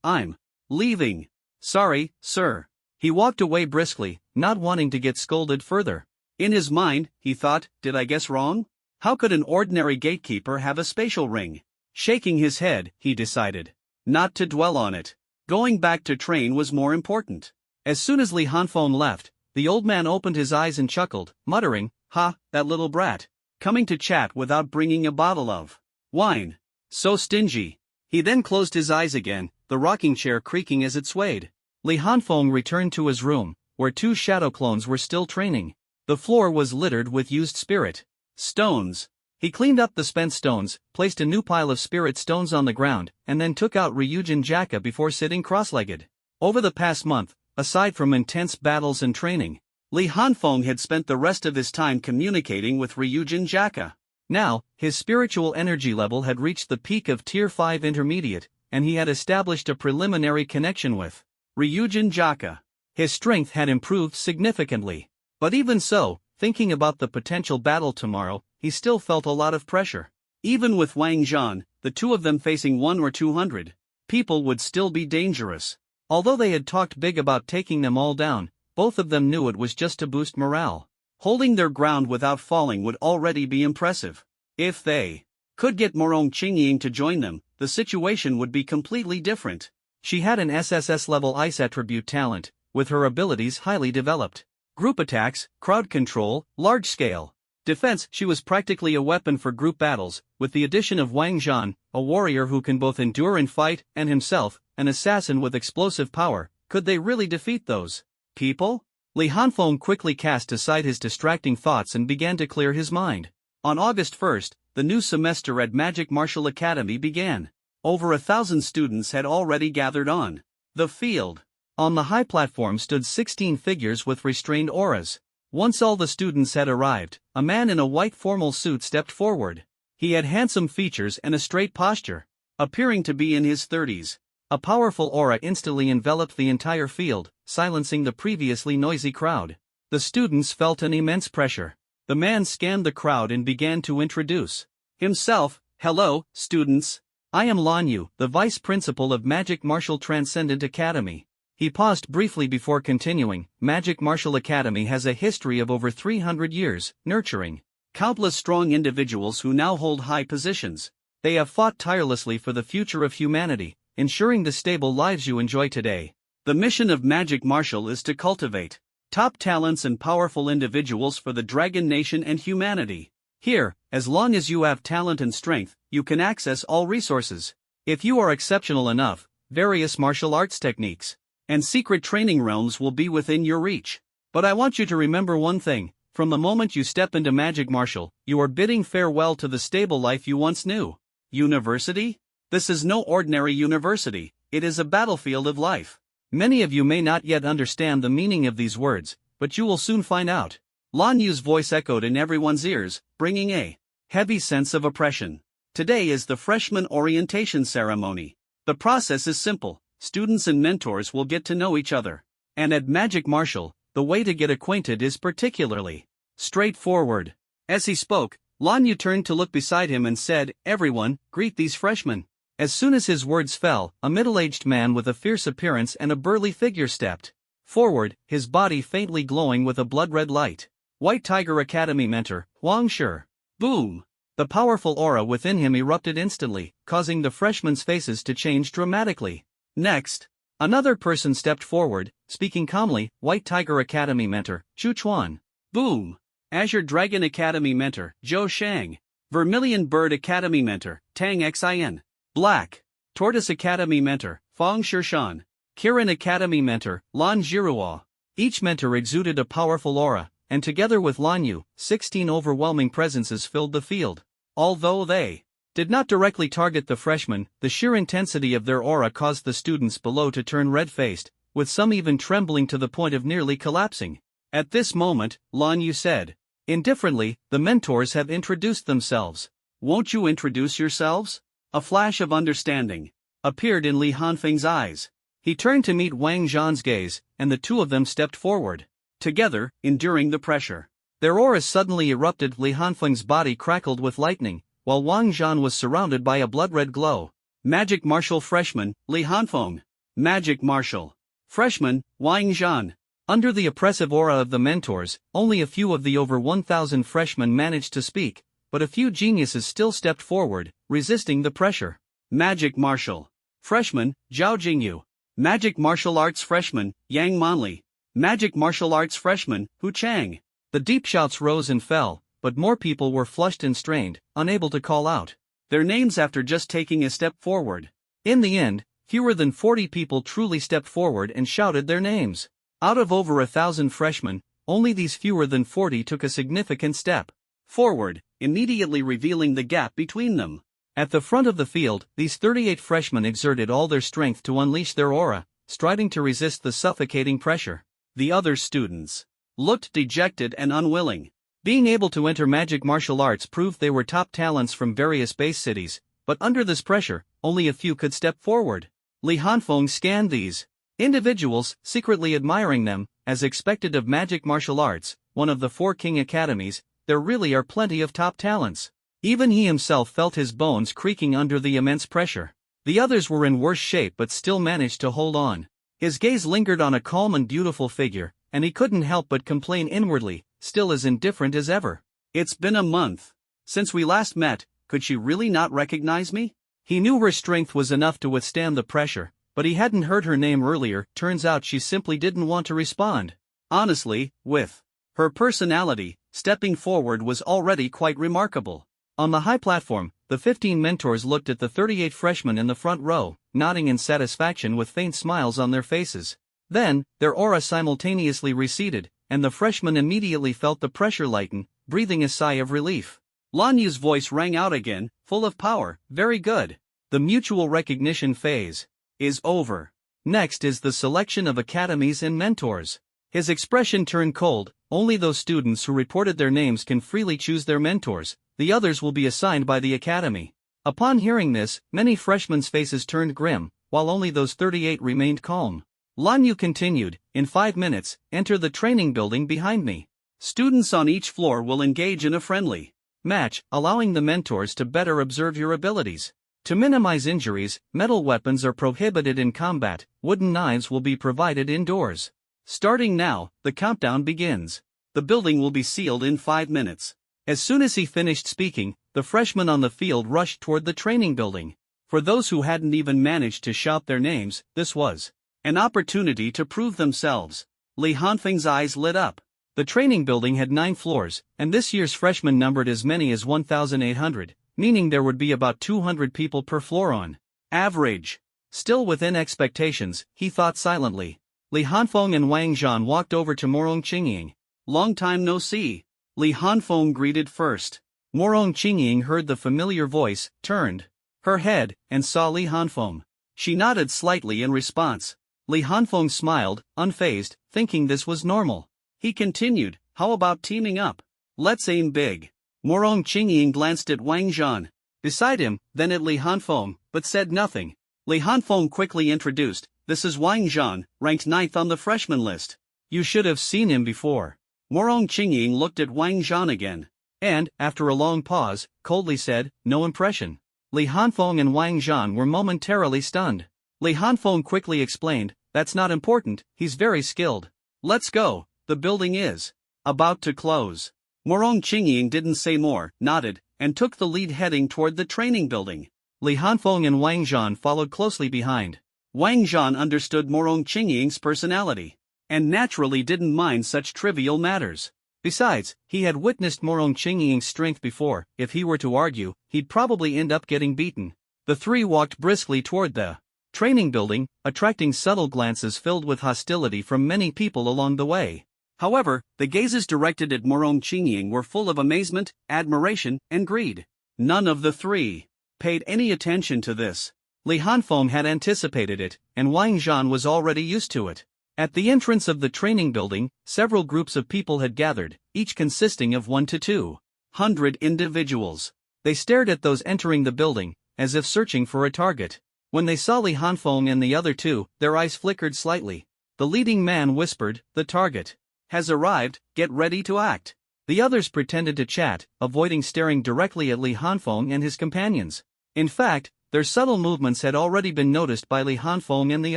I'm leaving. Sorry, sir. He walked away briskly, not wanting to get scolded further. In his mind, he thought, did I guess wrong? How could an ordinary gatekeeper have a spatial ring? Shaking his head, he decided not to dwell on it. Going back to train was more important. As soon as Li Hanfeng left, the old man opened his eyes and chuckled, muttering, Ha, that little brat. Coming to chat without bringing a bottle of wine. So stingy. He then closed his eyes again, the rocking chair creaking as it swayed. Li Hanfeng returned to his room, where two shadow clones were still training. The floor was littered with used spirit stones. He cleaned up the spent stones, placed a new pile of spirit stones on the ground, and then took out Ryujin Jaka before sitting cross-legged. Over the past month, aside from intense battles and training, Li Hanfeng had spent the rest of his time communicating with Ryujin Jaka. Now, his spiritual energy level had reached the peak of Tier 5 Intermediate, and he had established a preliminary connection with Ryujin Jaka. His strength had improved significantly. But even so, thinking about the potential battle tomorrow, he still felt a lot of pressure. Even with Wang Zhan, the two of them facing 100 or 200 people would still be dangerous. Although they had talked big about taking them all down, both of them knew it was just to boost morale. Holding their ground without falling would already be impressive. If they could get Morong Qingying to join them, the situation would be completely different. She had an SSS level ice attribute talent, with her abilities highly developed. Group attacks, crowd control, large-scale defense. She was practically a weapon for group battles, with the addition of Wang Zhan, a warrior who can both endure and fight, and himself, an assassin with explosive power. Could they really defeat those people? Li Hanfeng quickly cast aside his distracting thoughts and began to clear his mind. On August 1st, the new semester at Magic Martial Academy began. Over 1,000 students had already gathered on the field. On the high platform stood 16 figures with restrained auras. Once all the students had arrived, a man in a white formal suit stepped forward. He had handsome features and a straight posture, appearing to be in his 30s. A powerful aura instantly enveloped the entire field, silencing the previously noisy crowd. The students felt an immense pressure. The man scanned the crowd and began to introduce himself. Hello, students. I am Lan Yu, the vice principal of Magic Martial Transcendent Academy. He paused briefly before continuing. Magic Martial Academy has a history of over 300 years, nurturing countless strong individuals who now hold high positions. They have fought tirelessly for the future of humanity, ensuring the stable lives you enjoy today. The mission of Magic Martial is to cultivate top talents and powerful individuals for the Dragon Nation and humanity. Here, as long as you have talent and strength, you can access all resources. If you are exceptional enough, various martial arts techniques and secret training realms will be within your reach. But I want you to remember one thing: from the moment you step into Magic Martial, you are bidding farewell to the stable life you once knew. University? This is no ordinary university, it is a battlefield of life. Many of you may not yet understand the meaning of these words, but you will soon find out. Lan Yu's voice echoed in everyone's ears, bringing a heavy sense of oppression. Today is the freshman orientation ceremony. The process is simple. Students and mentors will get to know each other. And at Magic Marshall, the way to get acquainted is particularly straightforward. As he spoke, Lan Yu turned to look beside him and said, "Everyone, greet these freshmen." As soon as his words fell, a middle-aged man with a fierce appearance and a burly figure stepped forward, his body faintly glowing with a blood-red light. White Tiger Academy mentor, Huang Shi. Boom! The powerful aura within him erupted instantly, causing the freshmen' faces to change dramatically. Next, another person stepped forward, speaking calmly, White Tiger Academy mentor, Chu Chuan. Boom! Azure Dragon Academy mentor, Zhou Shang. Vermilion Bird Academy mentor, Tang Xin. Black Tortoise Academy mentor, Fang Shishan. Kirin Academy mentor, Lan Jiruo. Each mentor exuded a powerful aura, and together with Lan Yu, 16 overwhelming presences filled the field. Although they did not directly target the freshmen, the sheer intensity of their aura caused the students below to turn red-faced, with some even trembling to the point of nearly collapsing. At this moment, Lan Yu said, indifferently, "The mentors have introduced themselves. Won't you introduce yourselves?" A flash of understanding appeared in Li Hanfeng's eyes. He turned to meet Wang Zhan's gaze, and the two of them stepped forward. Together, enduring the pressure. Their auras suddenly erupted. Li Hanfeng's body crackled with lightning, while Wang Zhan was surrounded by a blood-red glow. Magic Marshall freshman, Li Hanfeng. Magic Marshall freshman, Wang Zhan. Under the oppressive aura of the mentors, only a few of the over 1,000 freshmen managed to speak, but a few geniuses still stepped forward, resisting the pressure. Magic Marshall freshman, Zhao Jingyu. Magic Martial Arts freshman, Yang Manli. Magic Martial Arts freshman, Hu Chang. The deep shouts rose and fell, but more people were flushed and strained, unable to call out their names after just taking a step forward. In the end, fewer than 40 people truly stepped forward and shouted their names. Out of over 1,000 freshmen, only these fewer than 40 took a significant step forward, immediately revealing the gap between them. At the front of the field, these 38 freshmen exerted all their strength to unleash their aura, striving to resist the suffocating pressure. The other students looked dejected and unwilling. Being able to enter magic martial arts proved they were top talents from various base cities, but under this pressure, only a few could step forward. Li Hanfeng scanned these individuals, secretly admiring them. As expected of magic martial arts, one of the 4 king academies, there really are plenty of top talents. Even he himself felt his bones creaking under the immense pressure. The others were in worse shape but still managed to hold on. His gaze lingered on a calm and beautiful figure, and he couldn't help but complain inwardly, still as indifferent as ever. "It's been a month since we last met, could she really not recognize me?" He knew her strength was enough to withstand the pressure, but he hadn't heard her name earlier. Turns out she simply didn't want to respond. Honestly, with her personality, stepping forward was already quite remarkable. On the high platform, the 15 mentors looked at the 38 freshmen in the front row, nodding in satisfaction with faint smiles on their faces. Then, their aura simultaneously receded, and the freshmen immediately felt the pressure lighten, breathing a sigh of relief. Lan Yu's voice rang out again, full of power. "Very good. The mutual recognition phase is over. Next is the selection of academies and mentors." His expression turned cold. "Only those students who reported their names can freely choose their mentors. The others will be assigned by the academy." Upon hearing this, many freshmen' faces turned grim, while only those 38 remained calm. Lan Yu continued, "In 5 minutes, enter the training building behind me. Students on each floor will engage in a friendly match, allowing the mentors to better observe your abilities. To minimize injuries, metal weapons are prohibited in combat. Wooden knives will be provided indoors. Starting now, the countdown begins. The building will be sealed in 5 minutes." As soon as he finished speaking, the freshmen on the field rushed toward the training building. For those who hadn't even managed to shout their names, this was an opportunity to prove themselves. Li Hanfeng's eyes lit up. The training building had 9 floors, and this year's freshmen numbered as many as 1,800, meaning there would be about 200 people per floor on average. Still within expectations, he thought silently. Li Hanfeng and Wang Zhan walked over to Morong Qingying. "Long time no see." Li Hanfeng greeted first. Morong Qingying heard the familiar voice, turned her head and saw Li Hanfeng. She nodded slightly in response. Li Hanfeng smiled, unfazed, thinking this was normal. He continued, how about teaming up? Let's aim big. Morong Qingying glanced at Wang Zhan. Beside him, then at Li Hanfeng, but said nothing. Li Hanfeng quickly introduced, this is Wang Zhan, ranked 9th on the freshman list. You should have seen him before. Morong Qingying looked at Wang Zhan again. And, after a long pause, coldly said, no impression. Li Hanfeng and Wang Zhan were momentarily stunned. Li Hanfeng quickly explained, that's not important, he's very skilled. Let's go, the building is about to close. Morong Qingying didn't say more, nodded, and took the lead heading toward the training building. Li Hanfeng and Wang Zhan followed closely behind. Wang Zhan understood Morong Qingying's personality, and naturally didn't mind such trivial matters. Besides, he had witnessed Morong Qingying's strength before. If he were to argue, he'd probably end up getting beaten. The three walked briskly toward the training building, attracting subtle glances filled with hostility from many people along the way. However, the gazes directed at Morong Qingying were full of amazement, admiration, and greed. None of the three paid any attention to this. Li Hanfeng had anticipated it, and Wang Zhan was already used to it. At the entrance of the training building, several groups of people had gathered, each consisting of 1 to 200 individuals. They stared at those entering the building, as if searching for a target. When they saw Li Hanfeng and the other two, their eyes flickered slightly. The leading man whispered, the target has arrived, get ready to act. The others pretended to chat, avoiding staring directly at Li Hanfeng and his companions. In fact, their subtle movements had already been noticed by Li Hanfeng and the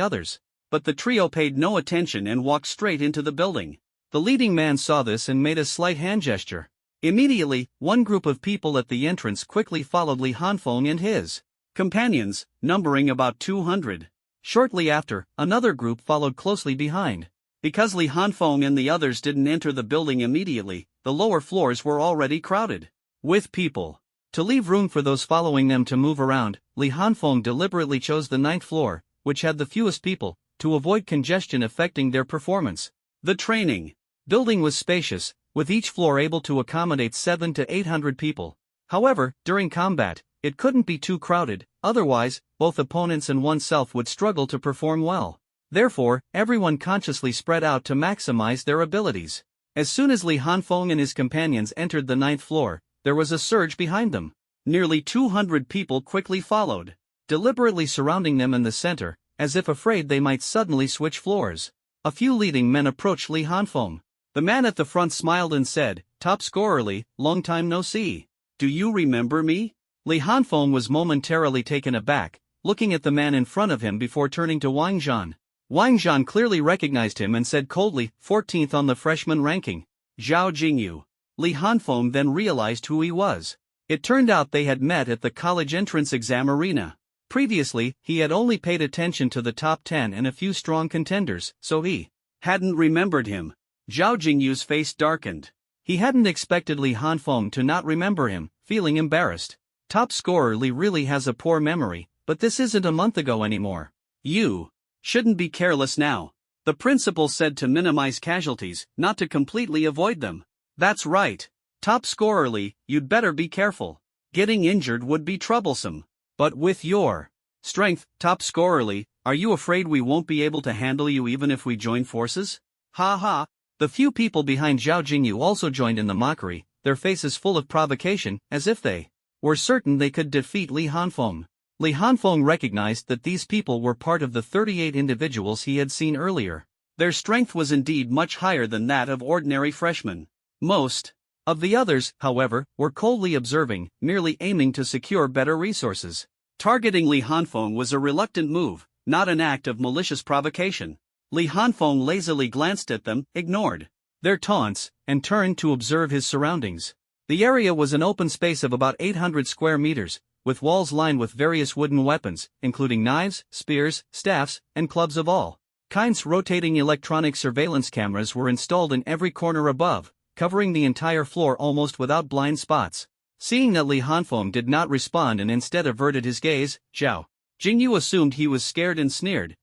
others. But the trio paid no attention and walked straight into the building. The leading man saw this and made a slight hand gesture. Immediately, one group of people at the entrance quickly followed Li Hanfeng and his companions, numbering about 200. Shortly after, another group followed closely behind. Because Li Hanfeng and the others didn't enter the building immediately, the lower floors were already crowded with people. To leave room for those following them to move around, Li Hanfeng deliberately chose the 9th floor, which had the fewest people, to avoid congestion affecting their performance. The training building was spacious, with each floor able to accommodate 700 to 800 people. However, during combat, it couldn't be too crowded, otherwise, both opponents and oneself would struggle to perform well. Therefore, everyone consciously spread out to maximize their abilities. As soon as Li Hanfeng and his companions entered the 9th floor, there was a surge behind them. Nearly 200 people quickly followed, deliberately surrounding them in the center, as if afraid they might suddenly switch floors. A few leading men approached Li Hanfeng. The man at the front smiled and said, top scorer Li, long time no see. Do you remember me? Li Hanfeng was momentarily taken aback, looking at the man in front of him before turning to Wang Zhan. Wang Zhan clearly recognized him and said coldly, 14th on the freshman ranking. Zhao Jingyu. Li Hanfeng then realized who he was. It turned out they had met at the college entrance exam arena. Previously, he had only paid attention to the top 10 and a few strong contenders, so he hadn't remembered him. Zhao Jingyu's face darkened. He hadn't expected Li Hanfeng to not remember him, feeling embarrassed. Top scorer Li really has a poor memory, but this isn't a month ago anymore. You shouldn't be careless now. The principal said to minimize casualties, not to completely avoid them. That's right. Top scorer Li, you'd better be careful. Getting injured would be troublesome. But with your strength, top scorer Li, are you afraid we won't be able to handle you even if we join forces? Ha ha. The few people behind Zhao Jingyu also joined in the mockery, their faces full of provocation, as if they were certain they could defeat Li Hanfeng. Li Hanfeng recognized that these people were part of the 38 individuals he had seen earlier. Their strength was indeed much higher than that of ordinary freshmen. Most of the others, however, were coldly observing, merely aiming to secure better resources. Targeting Li Hanfeng was a reluctant move, not an act of malicious provocation. Li Hanfeng lazily glanced at them, ignored their taunts, and turned to observe his surroundings. The area was an open space of about 800 square meters, with walls lined with various wooden weapons, including knives, spears, staffs, and clubs of all kinds. Rotating electronic surveillance cameras were installed in every corner above, covering the entire floor almost without blind spots. Seeing that Li Hanfeng did not respond and instead averted his gaze, Zhao Jingyu assumed he was scared and sneered,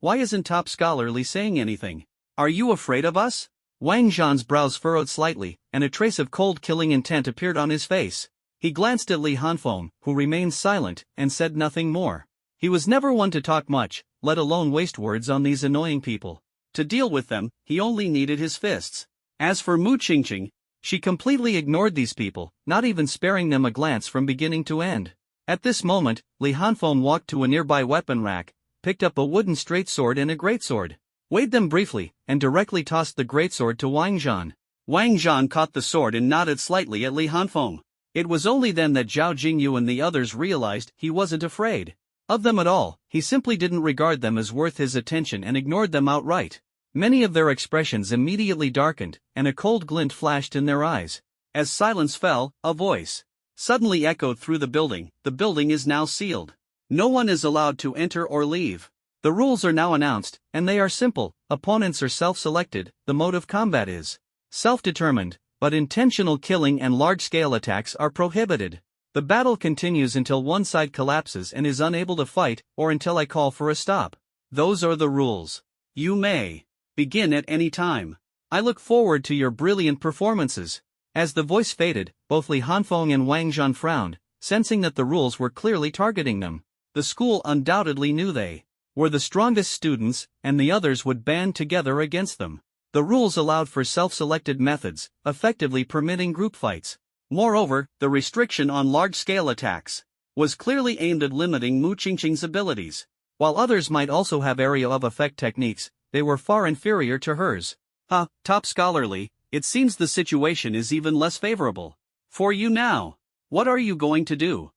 why isn't top scholar Li saying anything? Are you afraid of us? Wang Zhan's brows furrowed slightly, and a trace of cold killing intent appeared on his face. He glanced at Li Hanfeng, who remained silent and said nothing more. He was never one to talk much, let alone waste words on these annoying people. To deal with them, he only needed his fists. As for Mu Qingqing, she completely ignored these people, not even sparing them a glance from beginning to end. At this moment, Li Hanfeng walked to a nearby weapon rack, picked up a wooden straight sword and a greatsword, weighed them briefly, and directly tossed the greatsword to Wang Zhan. Wang Zhan caught the sword and nodded slightly at Li Hanfeng. It was only then that Zhao Jingyu and the others realized he wasn't afraid of them at all. He simply didn't regard them as worth his attention and ignored them outright. Many of their expressions immediately darkened, and a cold glint flashed in their eyes. As silence fell, a voice suddenly echoed through the building. The building is now sealed. No one is allowed to enter or leave. The rules are now announced, and they are simple. Opponents are self-selected. The mode of combat is self-determined, but intentional killing and large-scale attacks are prohibited. The battle continues until one side collapses and is unable to fight, or until I call for a stop. Those are the rules. You may begin at any time. I look forward to your brilliant performances. As the voice faded, both Li Hanfeng and Wang Zhan frowned, sensing that the rules were clearly targeting them. The school undoubtedly knew they were the strongest students, and the others would band together against them. The rules allowed for self-selected methods, effectively permitting group fights. Moreover, the restriction on large-scale attacks was clearly aimed at limiting Mu Qingqing's abilities. While others might also have area of effect techniques, they were far inferior to hers. Top scholarly, it seems the situation is even less favorable for you now. What are you going to do?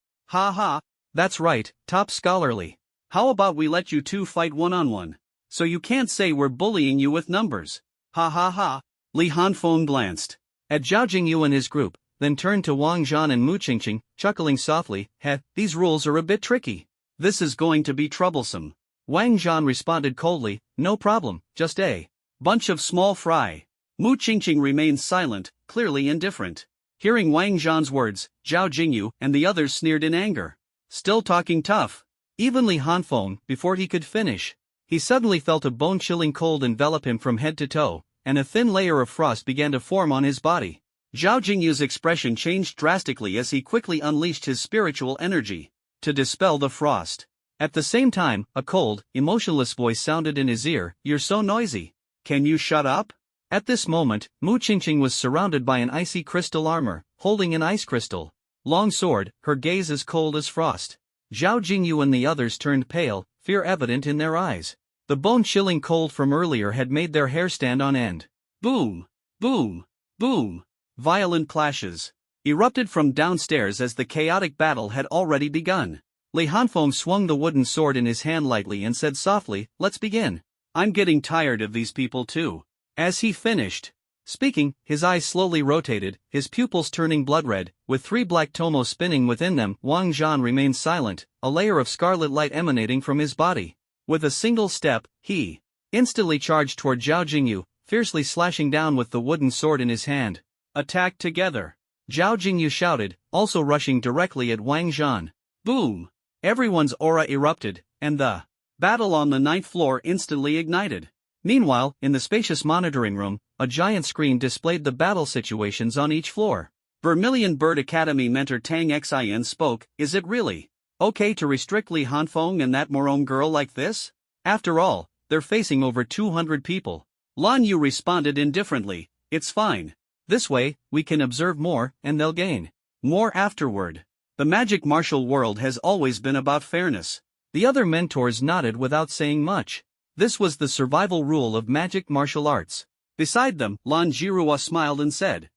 That's right, top scholarly. How about we let you two fight one-on-one? So you can't say we're bullying you with numbers. Li Hanfeng glanced at Zhao Jingyu and his group, then turned to Wang Zhan and Mu Qingqing, chuckling softly. These rules are a bit tricky. This is going to be troublesome. Wang Zhan responded coldly, no problem, just a bunch of small fry. Mu Qingqing remained silent, clearly indifferent. Hearing Wang Zhan's words, Zhao Jingyu and the others sneered in anger. Still talking tough. Even Li Hanfeng, before he could finish, he suddenly felt a bone-chilling cold envelop him from head to toe, and a thin layer of frost began to form on his body. Zhao Jingyu's expression changed drastically as he quickly unleashed his spiritual energy to dispel the frost. At the same time, a cold, emotionless voice sounded in his ear, "You're so noisy. Can you shut up?" At this moment, Mu Qingqing was surrounded by an icy crystal armor, holding an ice crystal long sword, her gaze as cold as frost. Zhao Jingyu and the others turned pale, fear evident in their eyes. The bone-chilling cold from earlier had made their hair stand on end. Boom! Boom! Boom! Violent clashes erupted from downstairs as the chaotic battle had already begun. Li Hanfeng swung the wooden sword in his hand lightly and said softly, "Let's begin. I'm getting tired of these people too." As he finished speaking, his eyes slowly rotated, his pupils turning blood-red, with 3 black tomos spinning within them. Wang Zhan remained silent, a layer of scarlet light emanating from his body. With a single step, he instantly charged toward Zhao Jingyu, fiercely slashing down with the wooden sword in his hand. "Attack together!" Zhao Jingyu shouted, also rushing directly at Wang Zhan. Boom! Everyone's aura erupted, and the battle on the 9th floor instantly ignited. Meanwhile, in the spacious monitoring room, a giant screen displayed the battle situations on each floor. Vermilion Bird Academy mentor Tang Xin spoke, "Is it really okay to restrict Li Hanfeng and that Morome girl like this? After all, they're facing over 200 people." Lan Yu responded indifferently, "It's fine. This way, we can observe more, and they'll gain more afterward. The magic martial world has always been about fairness." The other mentors nodded without saying much. This was the survival rule of magic martial arts. Beside them, Lan Jirua smiled and said,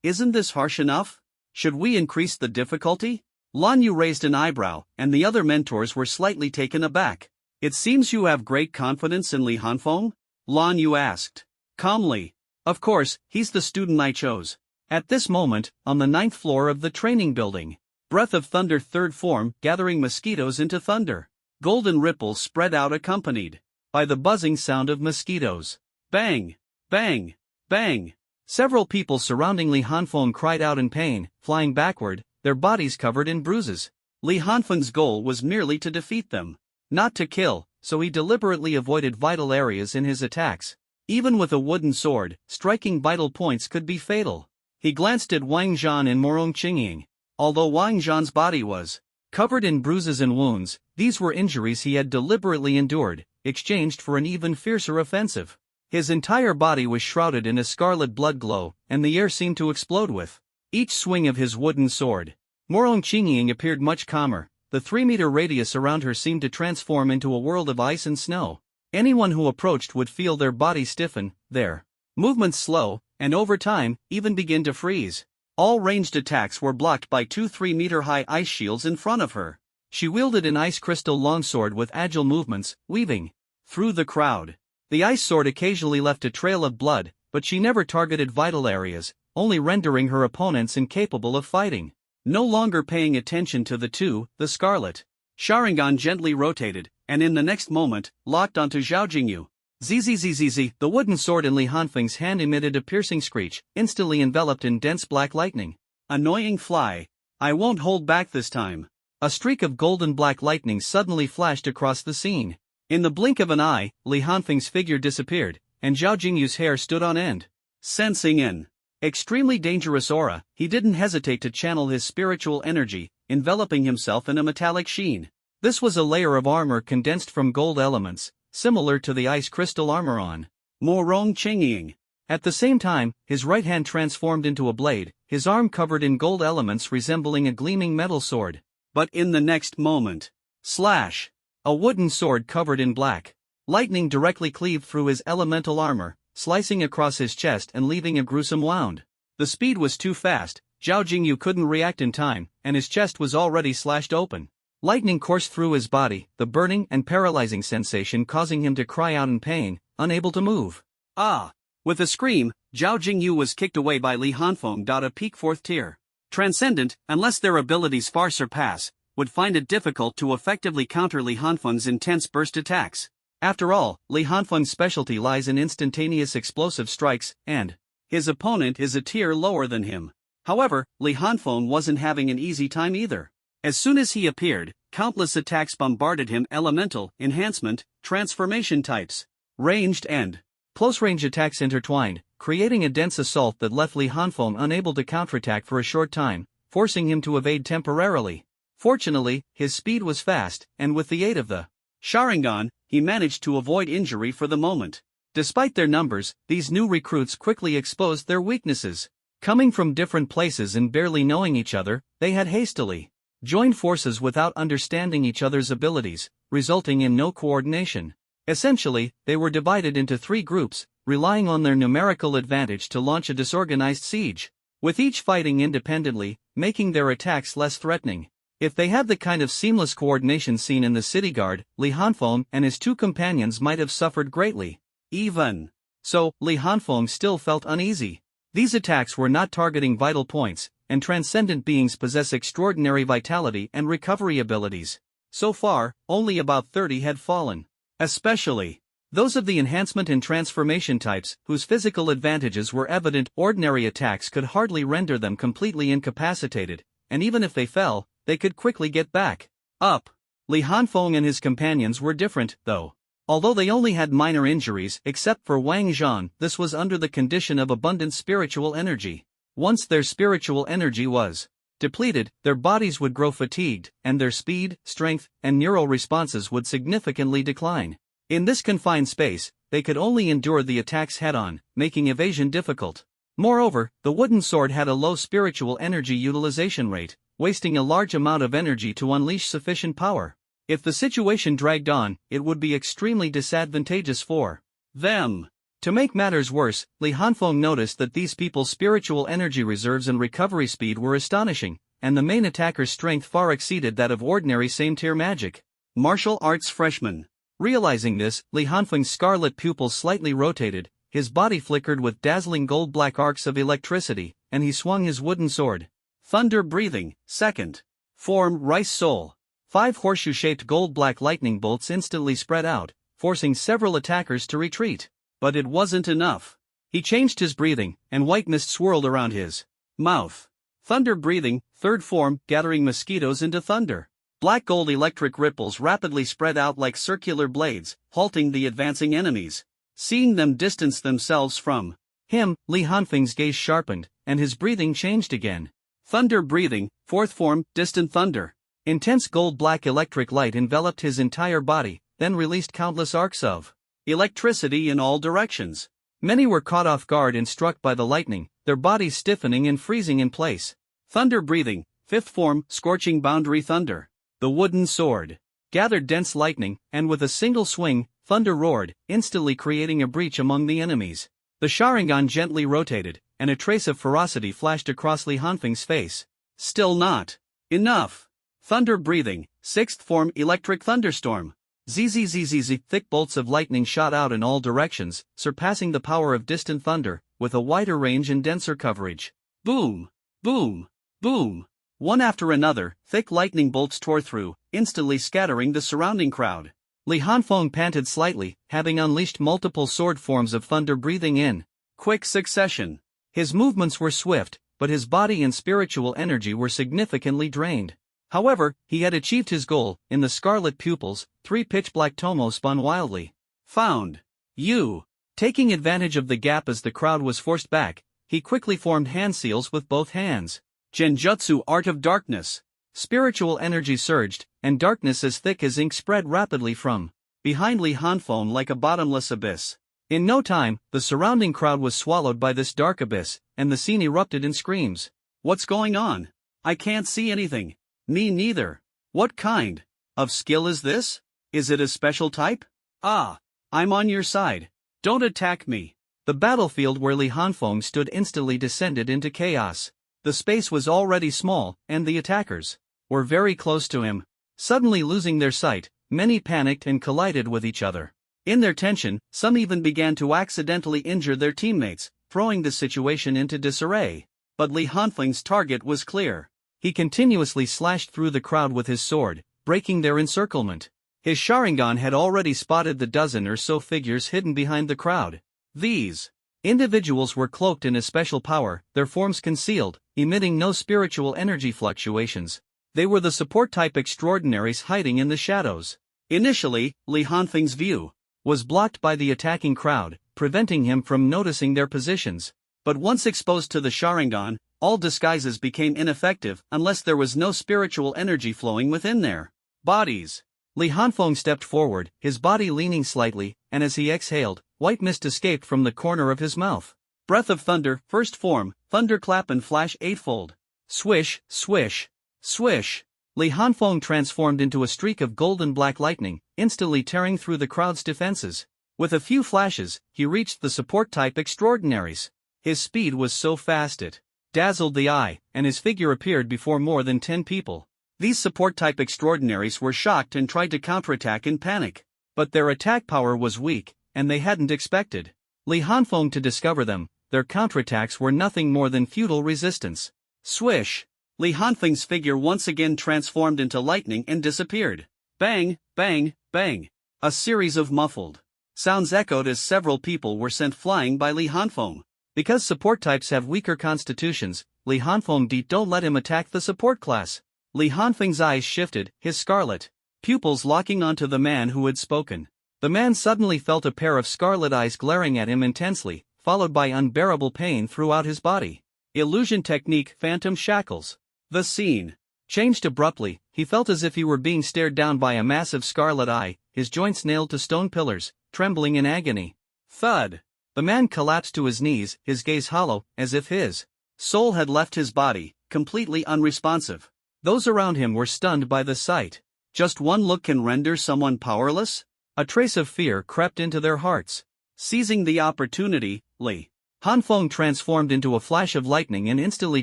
Isn't this harsh enough? Should we increase the difficulty?" Lan Yu raised an eyebrow, and the other mentors were slightly taken aback. "It seems you have great confidence in Li Hanfeng?" Lan Yu asked calmly. "Of course, he's the student I chose." At this moment, on the 9th floor of the training building, Breath of Thunder third form gathering mosquitoes into thunder. Golden ripples spread out accompanied by the buzzing sound of mosquitoes. Bang! Bang! Bang! Several people surrounding Li Hanfeng cried out in pain, flying backward, their bodies covered in bruises. Li Hanfeng's goal was merely to defeat them, not to kill, so he deliberately avoided vital areas in his attacks. Even with a wooden sword, striking vital points could be fatal. He glanced at Wang Zhan and Morong Qingying, Although Wang Zhan's body was covered in bruises and wounds, these were injuries he had deliberately endured, exchanged for an even fiercer offensive. His entire body was shrouded in a scarlet blood glow, and the air seemed to explode with each swing of his wooden sword. Morong Qingying appeared much calmer. The 3-meter radius around her seemed to transform into a world of ice and snow. Anyone who approached would feel their body stiffen, their movements slow, and over time, even begin to freeze. All ranged attacks were blocked by 2 3-meter-high ice shields in front of her. She wielded an ice crystal longsword with agile movements, weaving through the crowd. The ice sword occasionally left a trail of blood, but she never targeted vital areas, only rendering her opponents incapable of fighting. No longer paying attention to the Scarlet Sharingan gently rotated, and in the next moment, locked onto Zhao Jingyu. Zzzzz, the wooden sword in Li Hanfeng's hand emitted a piercing screech, instantly enveloped in dense black lightning. Annoying fly. I won't hold back this time. A streak of golden black lightning suddenly flashed across the scene. In the blink of an eye, Li Hanfeng's figure disappeared, and Zhao Jingyu's hair stood on end. Sensing an extremely dangerous aura, he didn't hesitate to channel his spiritual energy, enveloping himself in a metallic sheen. This was a layer of armor condensed from gold elements, similar to the ice crystal armor on Morong Qingying. At the same time, his right hand transformed into a blade, his arm covered in gold elements resembling a gleaming metal sword. But in the next moment, slash! A wooden sword covered in black lightning directly cleaved through his elemental armor, slicing across his chest and leaving a gruesome wound. The speed was too fast, Zhao Jingyu couldn't react in time, and his chest was already slashed open. Lightning coursed through his body, the burning and paralyzing sensation causing him to cry out in pain, unable to move. Ah! With a scream, Zhao Jingyu was kicked away by Li Hanfeng. A peak 4th tier Transcendent, unless their abilities far surpass, would find it difficult to effectively counter Li Hanfeng's intense burst attacks. After all, Li Hanfeng's specialty lies in instantaneous explosive strikes, and his opponent is a tier lower than him. However, Li Hanfeng wasn't having an easy time either. As soon as he appeared, countless attacks bombarded him: elemental, enhancement, transformation types, ranged and close-range attacks intertwined, creating a dense assault that left Li Hanfeng unable to counterattack for a short time, forcing him to evade temporarily. Fortunately, his speed was fast, and with the aid of the Sharingan, he managed to avoid injury for the moment. Despite their numbers, these new recruits quickly exposed their weaknesses. Coming from different places and barely knowing each other, they had hastily joined forces without understanding each other's abilities, resulting in no coordination. Essentially, they were divided into 3 groups, relying on their numerical advantage to launch a disorganized siege, with each fighting independently, making their attacks less threatening. If they had the kind of seamless coordination seen in the city guard, Li Hanfeng and his 2 companions might have suffered greatly. Even so, Li Hanfeng still felt uneasy. These attacks were not targeting vital points, and transcendent beings possess extraordinary vitality and recovery abilities. So far, only about 30 had fallen. Especially those of the enhancement and transformation types, whose physical advantages were evident. Ordinary attacks could hardly render them completely incapacitated, and even if they fell, they could quickly get back up. Li Hanfeng and his companions were different, though. Although they only had minor injuries, except for Wang Zhan, this was under the condition of abundant spiritual energy. Once their spiritual energy was depleted, their bodies would grow fatigued, and their speed, strength, and neural responses would significantly decline. In this confined space, they could only endure the attacks head-on, making evasion difficult. Moreover, the wooden sword had a low spiritual energy utilization rate, wasting a large amount of energy to unleash sufficient power. If the situation dragged on, it would be extremely disadvantageous for them. To make matters worse, Li Hanfeng noticed that these people's spiritual energy reserves and recovery speed were astonishing, and the main attacker's strength far exceeded that of ordinary same-tier magic. Martial arts freshman. Realizing this, Li Hanfeng's scarlet pupils slightly rotated, his body flickered with dazzling gold-black arcs of electricity, and he swung his wooden sword. Thunder breathing, second form rice soul. 5 horseshoe-shaped gold-black lightning bolts instantly spread out, forcing several attackers to retreat. But it wasn't enough. He changed his breathing, and white mist swirled around his mouth. Thunder breathing, 3rd form, gathering mosquitoes into thunder. Black gold electric ripples rapidly spread out like circular blades, halting the advancing enemies. Seeing them distance themselves from him, Li Hanfeng's gaze sharpened, and his breathing changed again. Thunder breathing, fourth form, distant thunder. Intense gold-black electric light enveloped his entire body, then released countless arcs of electricity in all directions. Many were caught off guard and struck by the lightning, their bodies stiffening and freezing in place. Thunder breathing, fifth form, scorching boundary thunder. The wooden sword gathered dense lightning, and with a single swing, thunder roared, instantly creating a breach among the enemies. The Sharingan gently rotated, and a trace of ferocity flashed across Li Hanfeng's face. Still not enough. Thunder breathing, sixth form, electric thunderstorm. Zzz, thick bolts of lightning shot out in all directions, surpassing the power of distant thunder, with a wider range and denser coverage. Boom! Boom! Boom! One after another, thick lightning bolts tore through, instantly scattering the surrounding crowd. Li Hanfeng panted slightly, having unleashed multiple sword forms of thunder breathing in quick succession. His movements were swift, but his body and spiritual energy were significantly drained. However, he had achieved his goal. In the scarlet pupils, 3 pitch-black tomo spun wildly. Found you. Taking advantage of the gap as the crowd was forced back, he quickly formed hand seals with both hands. Genjutsu, art of darkness. Spiritual energy surged, and darkness as thick as ink spread rapidly from behind Li Hanfeng like a bottomless abyss. In no time, the surrounding crowd was swallowed by this dark abyss, and the scene erupted in screams. What's going on? I can't see anything. Me neither. What kind of skill is this? Is it a special type? Ah, I'm on your side. Don't attack me. The battlefield where Li Hanfeng stood instantly descended into chaos. The space was already small, and the attackers were very close to him. Suddenly losing their sight, many panicked and collided with each other. In their tension, some even began to accidentally injure their teammates, throwing the situation into disarray. But Li Hanfeng's target was clear. He continuously slashed through the crowd with his sword, breaking their encirclement. His Sharingan had already spotted the dozen or so figures hidden behind the crowd. These individuals were cloaked in a special power, their forms concealed, emitting no spiritual energy fluctuations. They were the support-type extraordinaries hiding in the shadows. Initially, Li Hanfeng's view was blocked by the attacking crowd, preventing him from noticing their positions. But once exposed to the Sharingan, all disguises became ineffective unless there was no spiritual energy flowing within their bodies. Li Hanfeng stepped forward, his body leaning slightly, and as he exhaled, white mist escaped from the corner of his mouth. Breath of thunder, first form, thunderclap and flash eightfold. Swish, swish, swish. Li Hanfeng transformed into a streak of golden black lightning, instantly tearing through the crowd's defenses. With a few flashes, he reached the support-type extraordinaries. His speed was so fast it dazzled the eye, and his figure appeared before more than 10 people. These support-type extraordinaries were shocked and tried to counterattack in panic. But their attack power was weak, and they hadn't expected Li Hanfeng to discover them. Their counterattacks were nothing more than futile resistance. Swish! Li Hanfeng's figure once again transformed into lightning and disappeared. Bang, bang, bang. A series of muffled sounds echoed as several people were sent flying by Li Hanfeng. Because support types have weaker constitutions, Li Hanfeng don't let him attack the support class. Li Hanfeng's eyes shifted, his scarlet pupils locking onto the man who had spoken. The man suddenly felt a pair of scarlet eyes glaring at him intensely, followed by unbearable pain throughout his body. Illusion technique, phantom shackles. The scene changed abruptly. He felt as if he were being stared down by a massive scarlet eye, his joints nailed to stone pillars, trembling in agony. Thud! The man collapsed to his knees, his gaze hollow, as if his soul had left his body, completely unresponsive. Those around him were stunned by the sight. Just one look can render someone powerless? A trace of fear crept into their hearts. Seizing the opportunity, Li Hanfeng transformed into a flash of lightning and instantly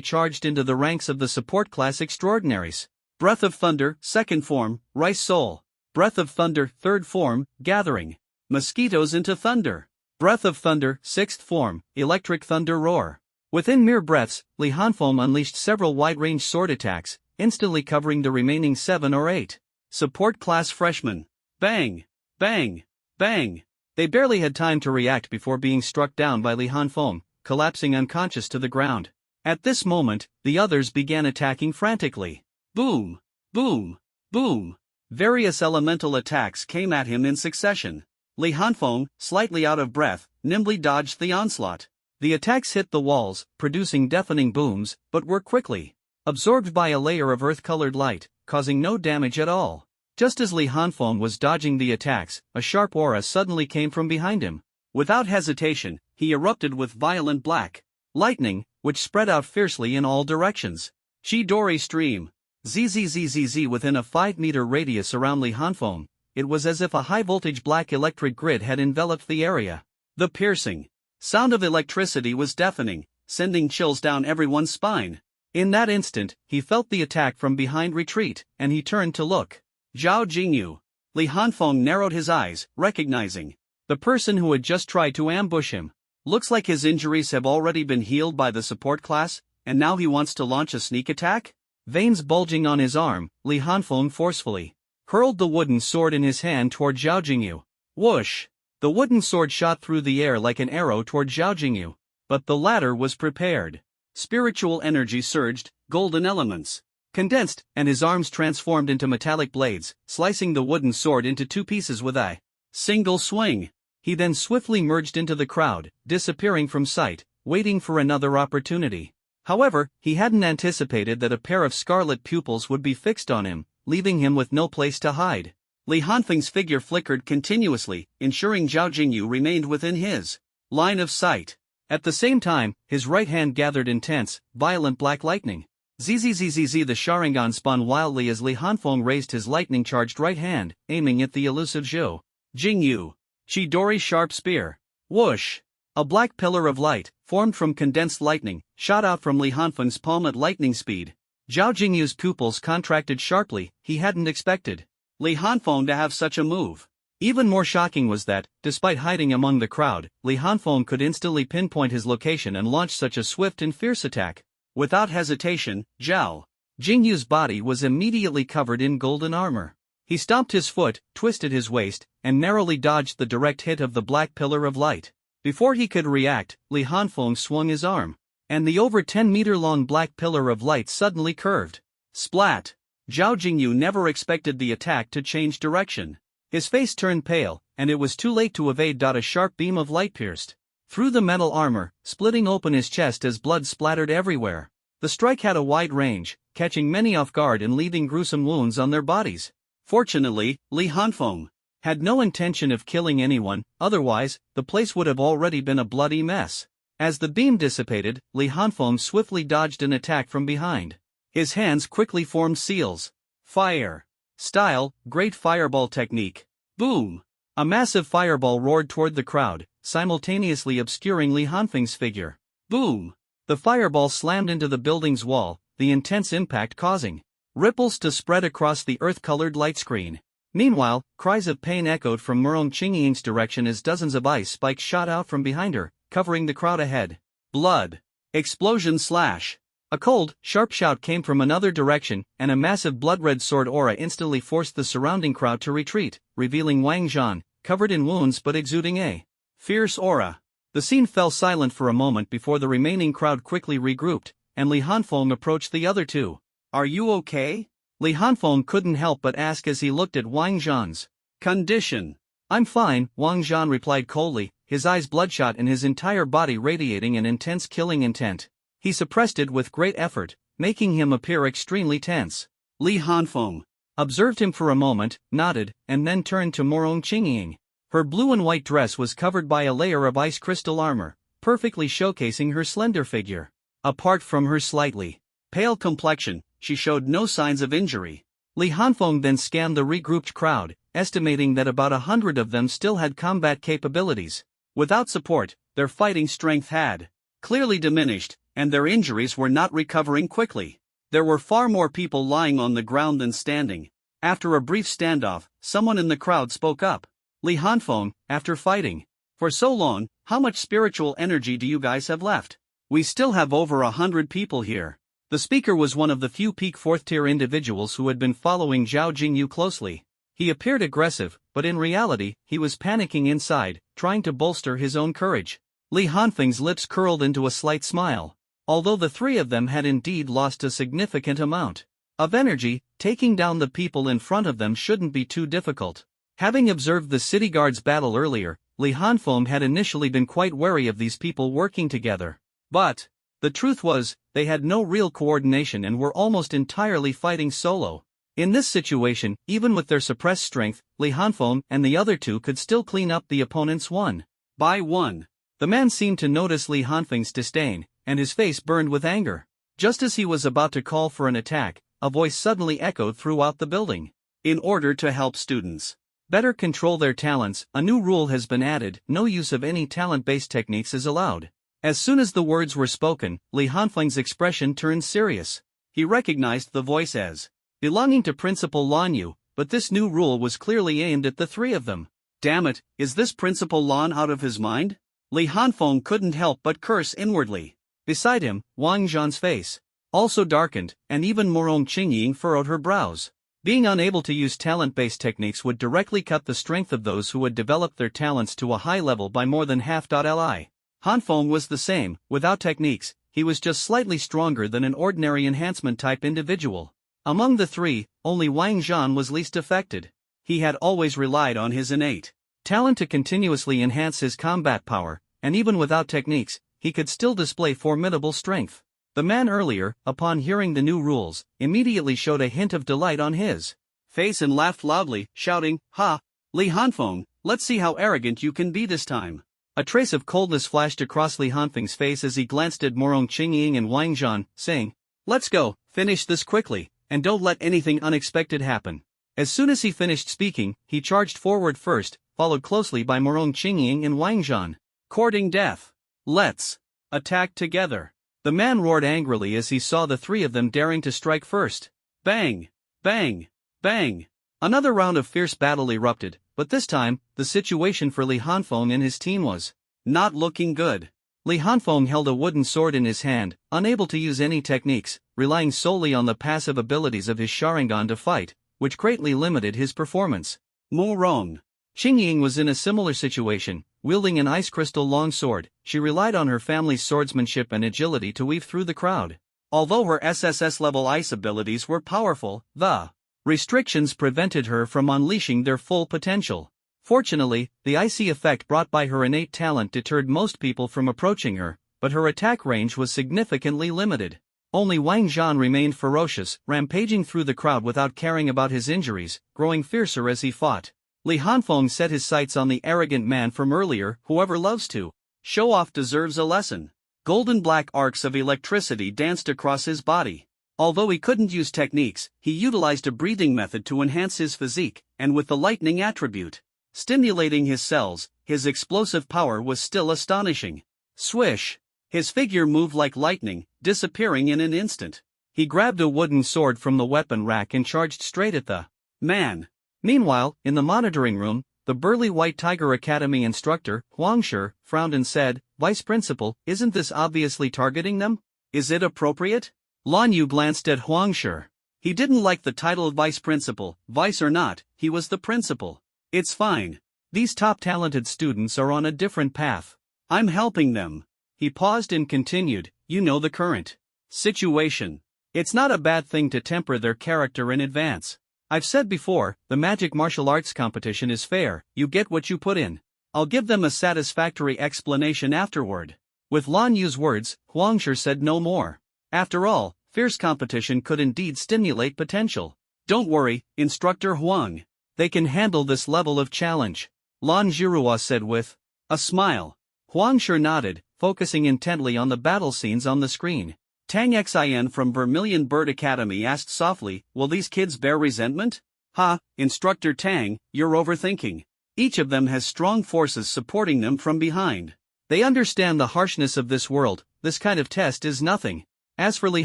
charged into the ranks of the support class extraordinaries. Breath of thunder, second form, rice soul. Breath of thunder, third form, gathering mosquitoes into thunder. Breath of thunder, sixth form, electric thunder roar. Within mere breaths, Li Hanfeng unleashed several wide-range sword attacks, instantly covering the remaining 7 or 8 support class freshmen. Bang! Bang! Bang! They barely had time to react before being struck down by Li Hanfeng, collapsing unconscious to the ground. At this moment, the others began attacking frantically. Boom! Boom! Boom! Various elemental attacks came at him in succession. Li Hanfeng, slightly out of breath, nimbly dodged the onslaught. The attacks hit the walls, producing deafening booms, but were quickly absorbed by a layer of earth-colored light, causing no damage at all. Just as Li Hanfeng was dodging the attacks, a sharp aura suddenly came from behind him. Without hesitation, he erupted with violent black lightning, which spread out fiercely in all directions. Chidori stream. Zzzzz within a 5-meter radius around Li Hanfeng, it was as if a high-voltage black electric grid had enveloped the area. The piercing sound of electricity was deafening, sending chills down everyone's spine. In that instant, he felt the attack from behind retreat, and he turned to look. Zhao Jingyu. Li Hanfeng narrowed his eyes, recognizing the person who had just tried to ambush him. Looks like his injuries have already been healed by the support class, and now he wants to launch a sneak attack? Veins bulging on his arm, Li Hanfeng forcefully hurled the wooden sword in his hand toward Zhao Jingyu. Whoosh! The wooden sword shot through the air like an arrow toward Zhao Jingyu. But the latter was prepared. Spiritual energy surged, golden elements condensed, and his arms transformed into metallic blades, slicing the wooden sword into 2 pieces with a single swing. He then swiftly merged into the crowd, disappearing from sight, waiting for another opportunity. However, he hadn't anticipated that a pair of scarlet pupils would be fixed on him, leaving him with no place to hide. Li Hanfeng's figure flickered continuously, ensuring Zhao Jingyu remained within his line of sight. At the same time, his right hand gathered intense, violent black lightning. Zzzzz the Sharingan spun wildly as Li Hanfeng raised his lightning-charged right hand, aiming at the elusive Zhou Jingyu. Chidori sharp spear. Whoosh! A black pillar of light, formed from condensed lightning, shot out from Li Hanfeng's palm at lightning speed. Zhao Jingyu's pupils contracted sharply, he hadn't expected Li Hanfeng to have such a move. Even more shocking was that, despite hiding among the crowd, Li Hanfeng could instantly pinpoint his location and launch such a swift and fierce attack. Without hesitation, Zhao Jingyu's body was immediately covered in golden armor. He stomped his foot, twisted his waist, and narrowly dodged the direct hit of the black pillar of light. Before he could react, Li Hanfeng swung his arm, and the over 10-meter-long black pillar of light suddenly curved. Splat! Zhao Jingyu never expected the attack to change direction. His face turned pale, and it was too late to evade. A sharp beam of light pierced through the metal armor, splitting open his chest as blood splattered everywhere. The strike had a wide range, catching many off guard and leaving gruesome wounds on their bodies. Fortunately, Li Hanfeng had no intention of killing anyone, otherwise, the place would have already been a bloody mess. As the beam dissipated, Li Hanfeng swiftly dodged an attack from behind. His hands quickly formed seals. Fire. Style, great fireball technique. Boom! A massive fireball roared toward the crowd, simultaneously obscuring Li Hanfeng's figure. Boom! The fireball slammed into the building's wall, the intense impact causing ripples to spread across the earth-colored light screen. Meanwhile, cries of pain echoed from Murong Qingying's direction as dozens of ice spikes shot out from behind her, covering the crowd ahead. Blood. Explosion slash. A cold, sharp shout came from another direction, and a massive blood-red sword aura instantly forced the surrounding crowd to retreat, revealing Wang Zhan, covered in wounds but exuding a fierce aura. The scene fell silent for a moment before the remaining crowd quickly regrouped, and Li Hanfeng approached the other two. Are you okay? Li Hanfeng couldn't help but ask as he looked at Wang Zhan's condition. I'm fine, Wang Zhan replied coldly, his eyes bloodshot and his entire body radiating an intense killing intent. He suppressed it with great effort, making him appear extremely tense. Li Hanfeng observed him for a moment, nodded, and then turned to Murong Qingying. Her blue and white dress was covered by a layer of ice crystal armor, perfectly showcasing her slender figure. Apart from her slightly pale complexion, she showed no signs of injury. Li Hanfeng then scanned the regrouped crowd, estimating that about 100 of them still had combat capabilities. Without support, their fighting strength had clearly diminished, and their injuries were not recovering quickly. There were far more people lying on the ground than standing. After a brief standoff, someone in the crowd spoke up. Li Hanfeng, after fighting for so long, how much spiritual energy do you guys have left? We still have over 100 people here. The speaker was one of the few peak 4th-tier individuals who had been following Zhao Jingyu closely. He appeared aggressive, but in reality, he was panicking inside, trying to bolster his own courage. Li Hanfeng's lips curled into a slight smile. Although the three of them had indeed lost a significant amount of energy, taking down the people in front of them shouldn't be too difficult. Having observed the city guards battle earlier, Li Hanfeng had initially been quite wary of these people working together. But The truth was, they had no real coordination and were almost entirely fighting solo. In this situation, even with their suppressed strength, Li Hanfeng and the other two could still clean up the opponents one by one. The man seemed to notice Li Hanfeng's disdain, and his face burned with anger. Just as he was about to call for an attack, a voice suddenly echoed throughout the building. In order to help students better control their talents, a new rule has been added: no use of any talent-based techniques is allowed. As soon as the words were spoken, Li Hanfeng's expression turned serious. He recognized the voice as belonging to Principal Lan Yu, but this new rule was clearly aimed at the three of them. Damn it, is this Principal Lan out of his mind? Li Hanfeng couldn't help but curse inwardly. Beside him, Wang Zhan's face also darkened, and even Morong Qingying furrowed her brows. Being unable to use talent-based techniques would directly cut the strength of those who had developed their talents to a high level by more than half. Li Hanfeng was the same. Without techniques, he was just slightly stronger than an ordinary enhancement-type individual. Among the three, only Wang Zhan was least affected. He had always relied on his innate talent to continuously enhance his combat power, and even without techniques, he could still display formidable strength. The man earlier, upon hearing the new rules, immediately showed a hint of delight on his face and laughed loudly, shouting, "Ha! Li Hanfeng, let's see how arrogant you can be this time." A trace of coldness flashed across Li Hanfeng's face as he glanced at Morong Qingying and Wang Zhan, saying, "Let's go, finish this quickly, and don't let anything unexpected happen." As soon as he finished speaking, he charged forward first, followed closely by Morong Qingying and Wang Zhan. Courting death. Let's attack together. The man roared angrily as he saw the three of them daring to strike first. Bang! Bang! Bang! Another round of fierce battle erupted, but this time, the situation for Li Hanfeng and his team was not looking good. Li Hanfeng held a wooden sword in his hand, unable to use any techniques, relying solely on the passive abilities of his Sharingan to fight, which greatly limited his performance. Morong Qingying was in a similar situation. Wielding an ice crystal longsword, she relied on her family's swordsmanship and agility to weave through the crowd. Although her SSS-level ice abilities were powerful, the restrictions prevented her from unleashing their full potential. Fortunately, the icy effect brought by her innate talent deterred most people from approaching her, but her attack range was significantly limited. Only Wang Zhan remained ferocious, rampaging through the crowd without caring about his injuries, growing fiercer as he fought. Li Hanfeng set his sights on the arrogant man from earlier. Whoever loves to show off deserves a lesson. Golden black arcs of electricity danced across his body. Although he couldn't use techniques, he utilized a breathing method to enhance his physique, and with the lightning attribute stimulating his cells, his explosive power was still astonishing. Swish! His figure moved like lightning, disappearing in an instant. He grabbed a wooden sword from the weapon rack and charged straight at the man. Meanwhile, in the monitoring room, the burly White Tiger Academy instructor, Huang Shi, frowned and said, "Vice Principal, isn't this obviously targeting them? Is it appropriate?" Lan Yu glanced at Huang Shi. He didn't like the title of Vice Principal. Vice or not, he was the principal. It's fine. These top talented students are on a different path. I'm helping them. He paused and continued, "You know the current situation. It's not a bad thing to temper their character in advance. I've said before, the magic martial arts competition is fair, you get what you put in. I'll give them a satisfactory explanation afterward." With Lan Yu's words, Huang Shi said no more. After all, fierce competition could indeed stimulate potential. "Don't worry, Instructor Huang. They can handle this level of challenge," Lan Zhirua said with a smile. Huang Shi nodded, focusing intently on the battle scenes on the screen. Tang Xin from Vermilion Bird Academy asked softly, "Will these kids bear resentment?" "Ha, Instructor Tang, you're overthinking. Each of them has strong forces supporting them from behind. They understand the harshness of this world. This kind of test is nothing. As for Li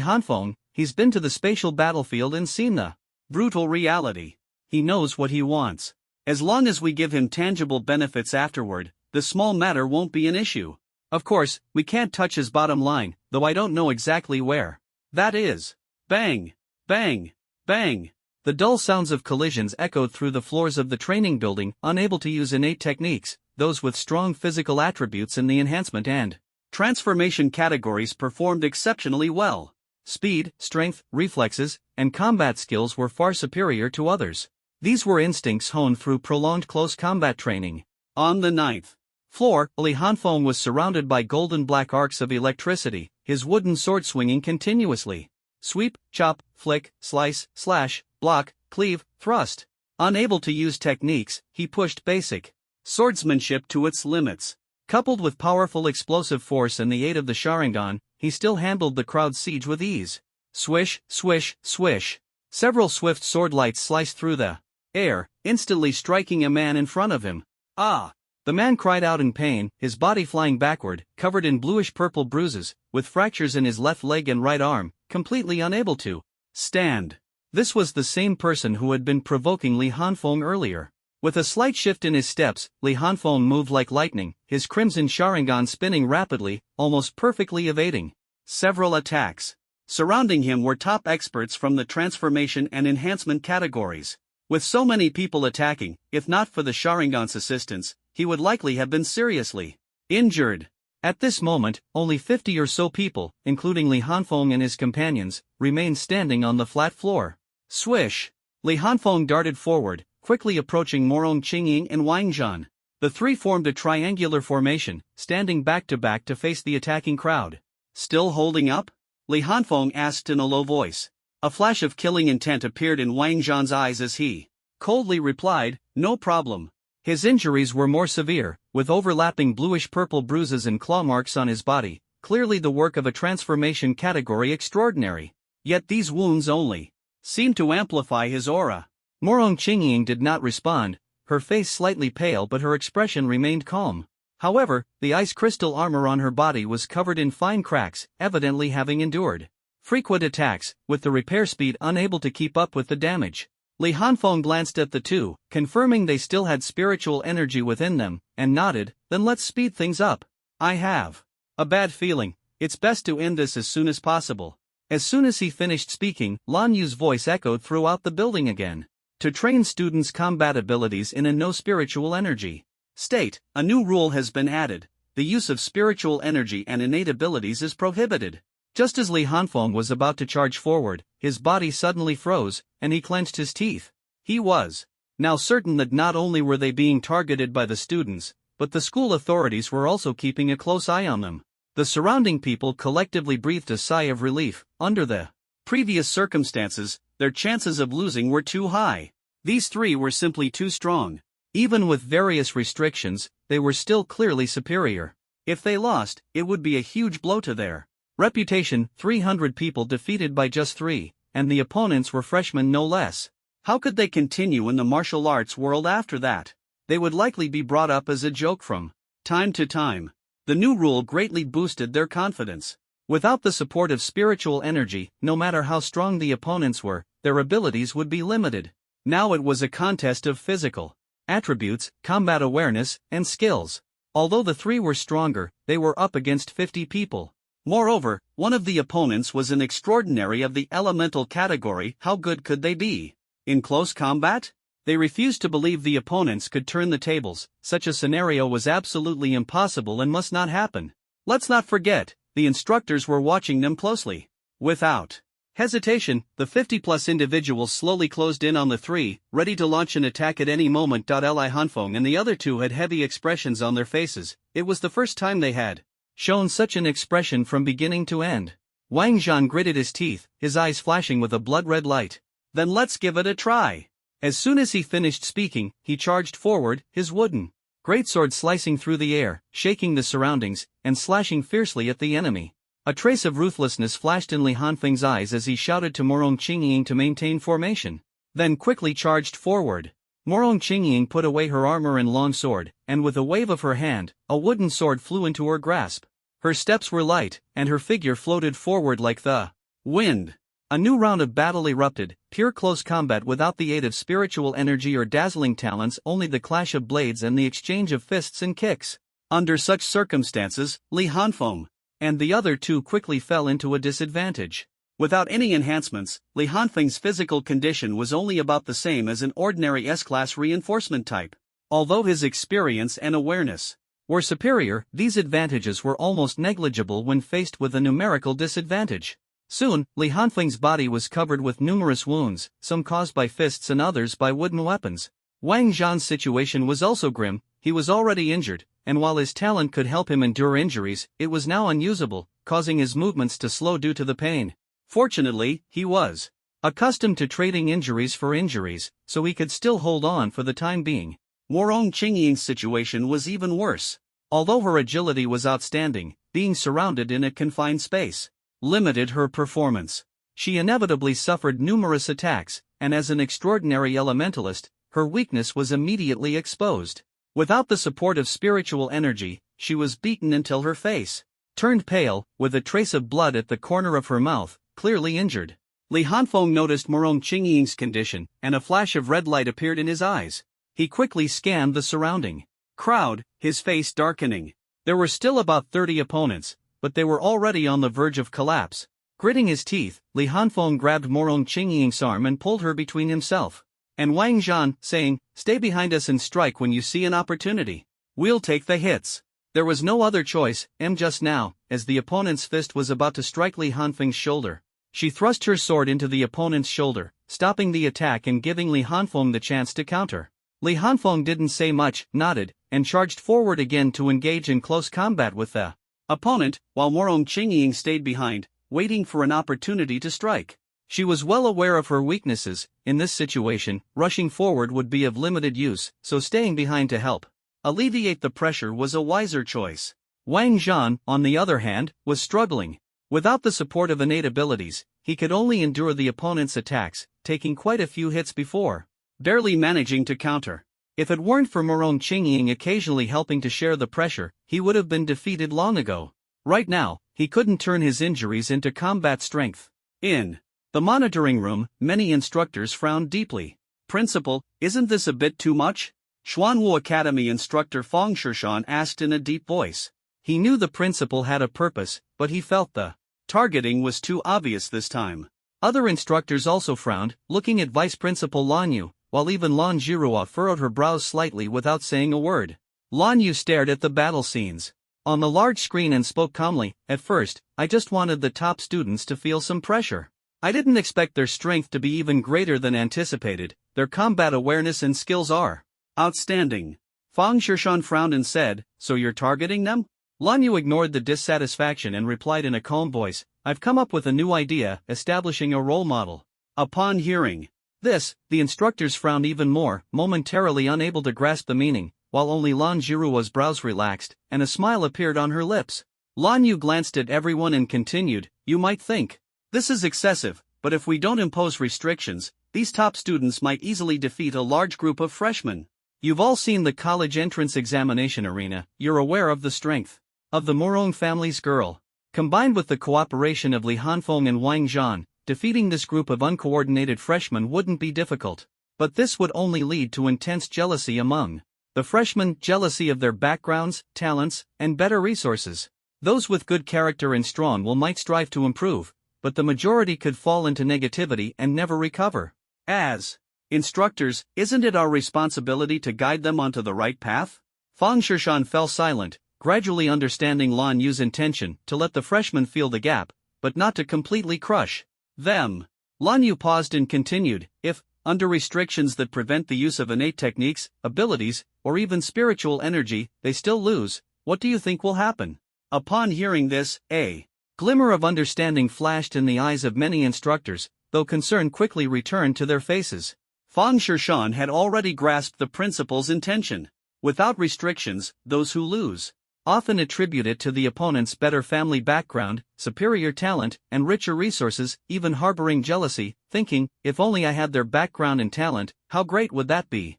Hanfeng, he's been to the spatial battlefield and seen the brutal reality. He knows what he wants. As long as we give him tangible benefits afterward, the small matter won't be an issue. Of course, we can't touch his bottom line, though I don't know exactly where that is." Bang! Bang! Bang! The dull sounds of collisions echoed through the floors of the training building. Unable to use innate techniques, those with strong physical attributes in the enhancement and transformation categories performed exceptionally well. Speed, strength, reflexes, and combat skills were far superior to others. These were instincts honed through prolonged close combat training. On the 9th floor. Li Hanfeng was surrounded by golden black arcs of electricity, his wooden sword swinging continuously. Sweep, chop, flick, slice, slash, block, cleave, thrust. Unable to use techniques, he pushed basic swordsmanship to its limits. Coupled with powerful explosive force and the aid of the Sharingan, he still handled the crowd's siege with ease. Swish, swish, swish. Several swift sword lights sliced through the air, instantly striking a man in front of him. Ah! The man cried out in pain, his body flying backward, covered in bluish-purple bruises, with fractures in his left leg and right arm, completely unable to stand. This was the same person who had been provoking Li Hanfeng earlier. With a slight shift in his steps, Li Hanfeng moved like lightning, his crimson Sharingan spinning rapidly, almost perfectly evading several attacks. Surrounding him were top experts from the transformation and enhancement categories. With so many people attacking, if not for the Sharingan's assistance, he would likely have been seriously injured. At this moment, only 50 or so people, including Li Hanfeng and his companions, remained standing on the flat floor. Swish! Li Hanfeng darted forward, quickly approaching Morong Qingying and Wang Zhan. The three formed a triangular formation, standing back to face the attacking crowd. Still holding up? Li Hanfeng asked in a low voice. A flash of killing intent appeared in Wang Zhan's eyes as he coldly replied, "No problem." His injuries were more severe, with overlapping bluish-purple bruises and claw marks on his body, clearly the work of a transformation category extraordinary. Yet these wounds only seemed to amplify his aura. Morong Qingying did not respond, her face slightly pale but her expression remained calm. However, the ice crystal armor on her body was covered in fine cracks, evidently having endured frequent attacks, with the repair speed unable to keep up with the damage. Li Hanfeng glanced at the two, confirming they still had spiritual energy within them, and nodded, "Then let's speed things up. I have a bad feeling, it's best to end this as soon as possible." As soon as he finished speaking, Lan Yu's voice echoed throughout the building again. To train students' combat abilities in a no spiritual energy state, a new rule has been added: the use of spiritual energy and innate abilities is prohibited. Just as Li Hanfeng was about to charge forward, his body suddenly froze, and he clenched his teeth. He was now certain that not only were they being targeted by the students, but the school authorities were also keeping a close eye on them. The surrounding people collectively breathed a sigh of relief. Under the previous circumstances, their chances of losing were too high. These three were simply too strong. Even with various restrictions, they were still clearly superior. If they lost, it would be a huge blow to their reputation. 300 people defeated by just 3, and the opponents were freshmen no less. How could they continue in the martial arts world after that? They would likely be brought up as a joke from time to time. The new rule greatly boosted their confidence. Without the support of spiritual energy, no matter how strong the opponents were, their abilities would be limited. Now it was a contest of physical attributes, combat awareness, and skills. Although the three were stronger, they were up against 50 people. Moreover, one of the opponents was an extraordinary of the elemental category. How good could they be? In close combat? They refused to believe the opponents could turn the tables. Such a scenario was absolutely impossible and must not happen. Let's not forget, the instructors were watching them closely. Without hesitation, the 50-plus individuals slowly closed in on the three, ready to launch an attack at any moment. Li Hanfeng and the other two had heavy expressions on their faces. It was the first time they had shown such an expression from beginning to end. Wang Zhan gritted his teeth, his eyes flashing with a blood-red light. "Then let's give it a try." As soon as he finished speaking, he charged forward, his wooden greatsword slicing through the air, shaking the surroundings, and slashing fiercely at the enemy. A trace of ruthlessness flashed in Li Hanfeng's eyes as he shouted to Morong Qingying to maintain formation, then quickly charged forward. Morong Qingying put away her armor and long sword, and with a wave of her hand, a wooden sword flew into her grasp. Her steps were light, and her figure floated forward like the wind. A new round of battle erupted, pure close combat without the aid of spiritual energy or dazzling talents, only the clash of blades and the exchange of fists and kicks. Under such circumstances, Li Hanfeng and the other two quickly fell into a disadvantage. Without any enhancements, Li Hanfeng's physical condition was only about the same as an ordinary S-class reinforcement type. Although his experience and awareness were superior, these advantages were almost negligible when faced with a numerical disadvantage. Soon, Li Hanfeng's body was covered with numerous wounds, some caused by fists and others by wooden weapons. Wang Zhan's situation was also grim. he was already injured, and while his talent could help him endure injuries, it was now unusable, causing his movements to slow due to the pain. Fortunately, he was accustomed to trading injuries for injuries, so he could still hold on for the time being. Morong Qingying's situation was even worse. Although her agility was outstanding, being surrounded in a confined space limited her performance. She inevitably suffered numerous attacks, and as an extraordinary elementalist, her weakness was immediately exposed. Without the support of spiritual energy, she was beaten until her face turned pale, with a trace of blood at the corner of her mouth, clearly injured. Li Hanfeng noticed Morong Qingying's condition, and a flash of red light appeared in his eyes. He quickly scanned the surrounding crowd, his face darkening. There were still about 30 opponents, but they were already on the verge of collapse. Gritting his teeth, Li Hanfeng grabbed Morong Qingying's arm and pulled her between himself and Wang Zhan, saying, "Stay behind us and strike when you see an opportunity. We'll take the hits." There was no other choice, just now, as the opponent's fist was about to strike Li Hanfeng's shoulder. She thrust her sword into the opponent's shoulder, stopping the attack and giving Li Hanfeng the chance to counter. Li Hanfeng didn't say much, nodded, and charged forward again to engage in close combat with the opponent, while Morong Qingying stayed behind, waiting for an opportunity to strike. She was well aware of her weaknesses. In this situation, rushing forward would be of limited use, so staying behind to help alleviate the pressure was a wiser choice. Wang Zhan, on the other hand, was struggling. Without the support of innate abilities, he could only endure the opponent's attacks, taking quite a few hits before barely managing to counter. If it weren't for Morong Qingying occasionally helping to share the pressure, he would have been defeated long ago. Right now, he couldn't turn his injuries into combat strength. In the monitoring room, many instructors frowned deeply. "Principal, isn't this a bit too much?" Xuanwu Academy instructor Fang Shishan asked in a deep voice. He knew the principal had a purpose, but he felt the targeting was too obvious this time. Other instructors also frowned, looking at Vice Principal Lan Yu, while even Lan Jirua furrowed her brows slightly without saying a word. Lan Yu stared at the battle scenes on the large screen and spoke calmly. "At first, I just wanted the top students to feel some pressure. I didn't expect their strength to be even greater than anticipated. Their combat awareness and skills are outstanding." Fang Shishan frowned and said, "So you're targeting them?" Lan Yu ignored the dissatisfaction and replied in a calm voice, "I've come up with a new idea, establishing a role model." Upon hearing this, the instructors frowned even more, momentarily unable to grasp the meaning, while only Lan Jirua's brows relaxed, and a smile appeared on her lips. Lan Yu glanced at everyone and continued, "You might think this is excessive, but if we don't impose restrictions, these top students might easily defeat a large group of freshmen. You've all seen the college entrance examination arena, you're aware of the strength of the Morong family's girl. Combined with the cooperation of Li Hanfeng and Wang Zhan, defeating this group of uncoordinated freshmen wouldn't be difficult. But this would only lead to intense jealousy among the freshmen, jealousy of their backgrounds, talents, and better resources. Those with good character and strong will might strive to improve, but the majority could fall into negativity and never recover. As instructors, isn't it our responsibility to guide them onto the right path?" Fang Shishan fell silent, gradually understanding Lan Yu's intention to let the freshmen feel the gap, but not to completely crush them. Lan Yu paused and continued, "If, under restrictions that prevent the use of innate techniques, abilities, or even spiritual energy, they still lose, what do you think will happen?" Upon hearing this, a glimmer of understanding flashed in the eyes of many instructors, though concern quickly returned to their faces. Fang Shishan had already grasped the principal's intention. Without restrictions, those who lose often attribute it to the opponent's better family background, superior talent, and richer resources, even harboring jealousy, thinking, "If only I had their background and talent, how great would that be?"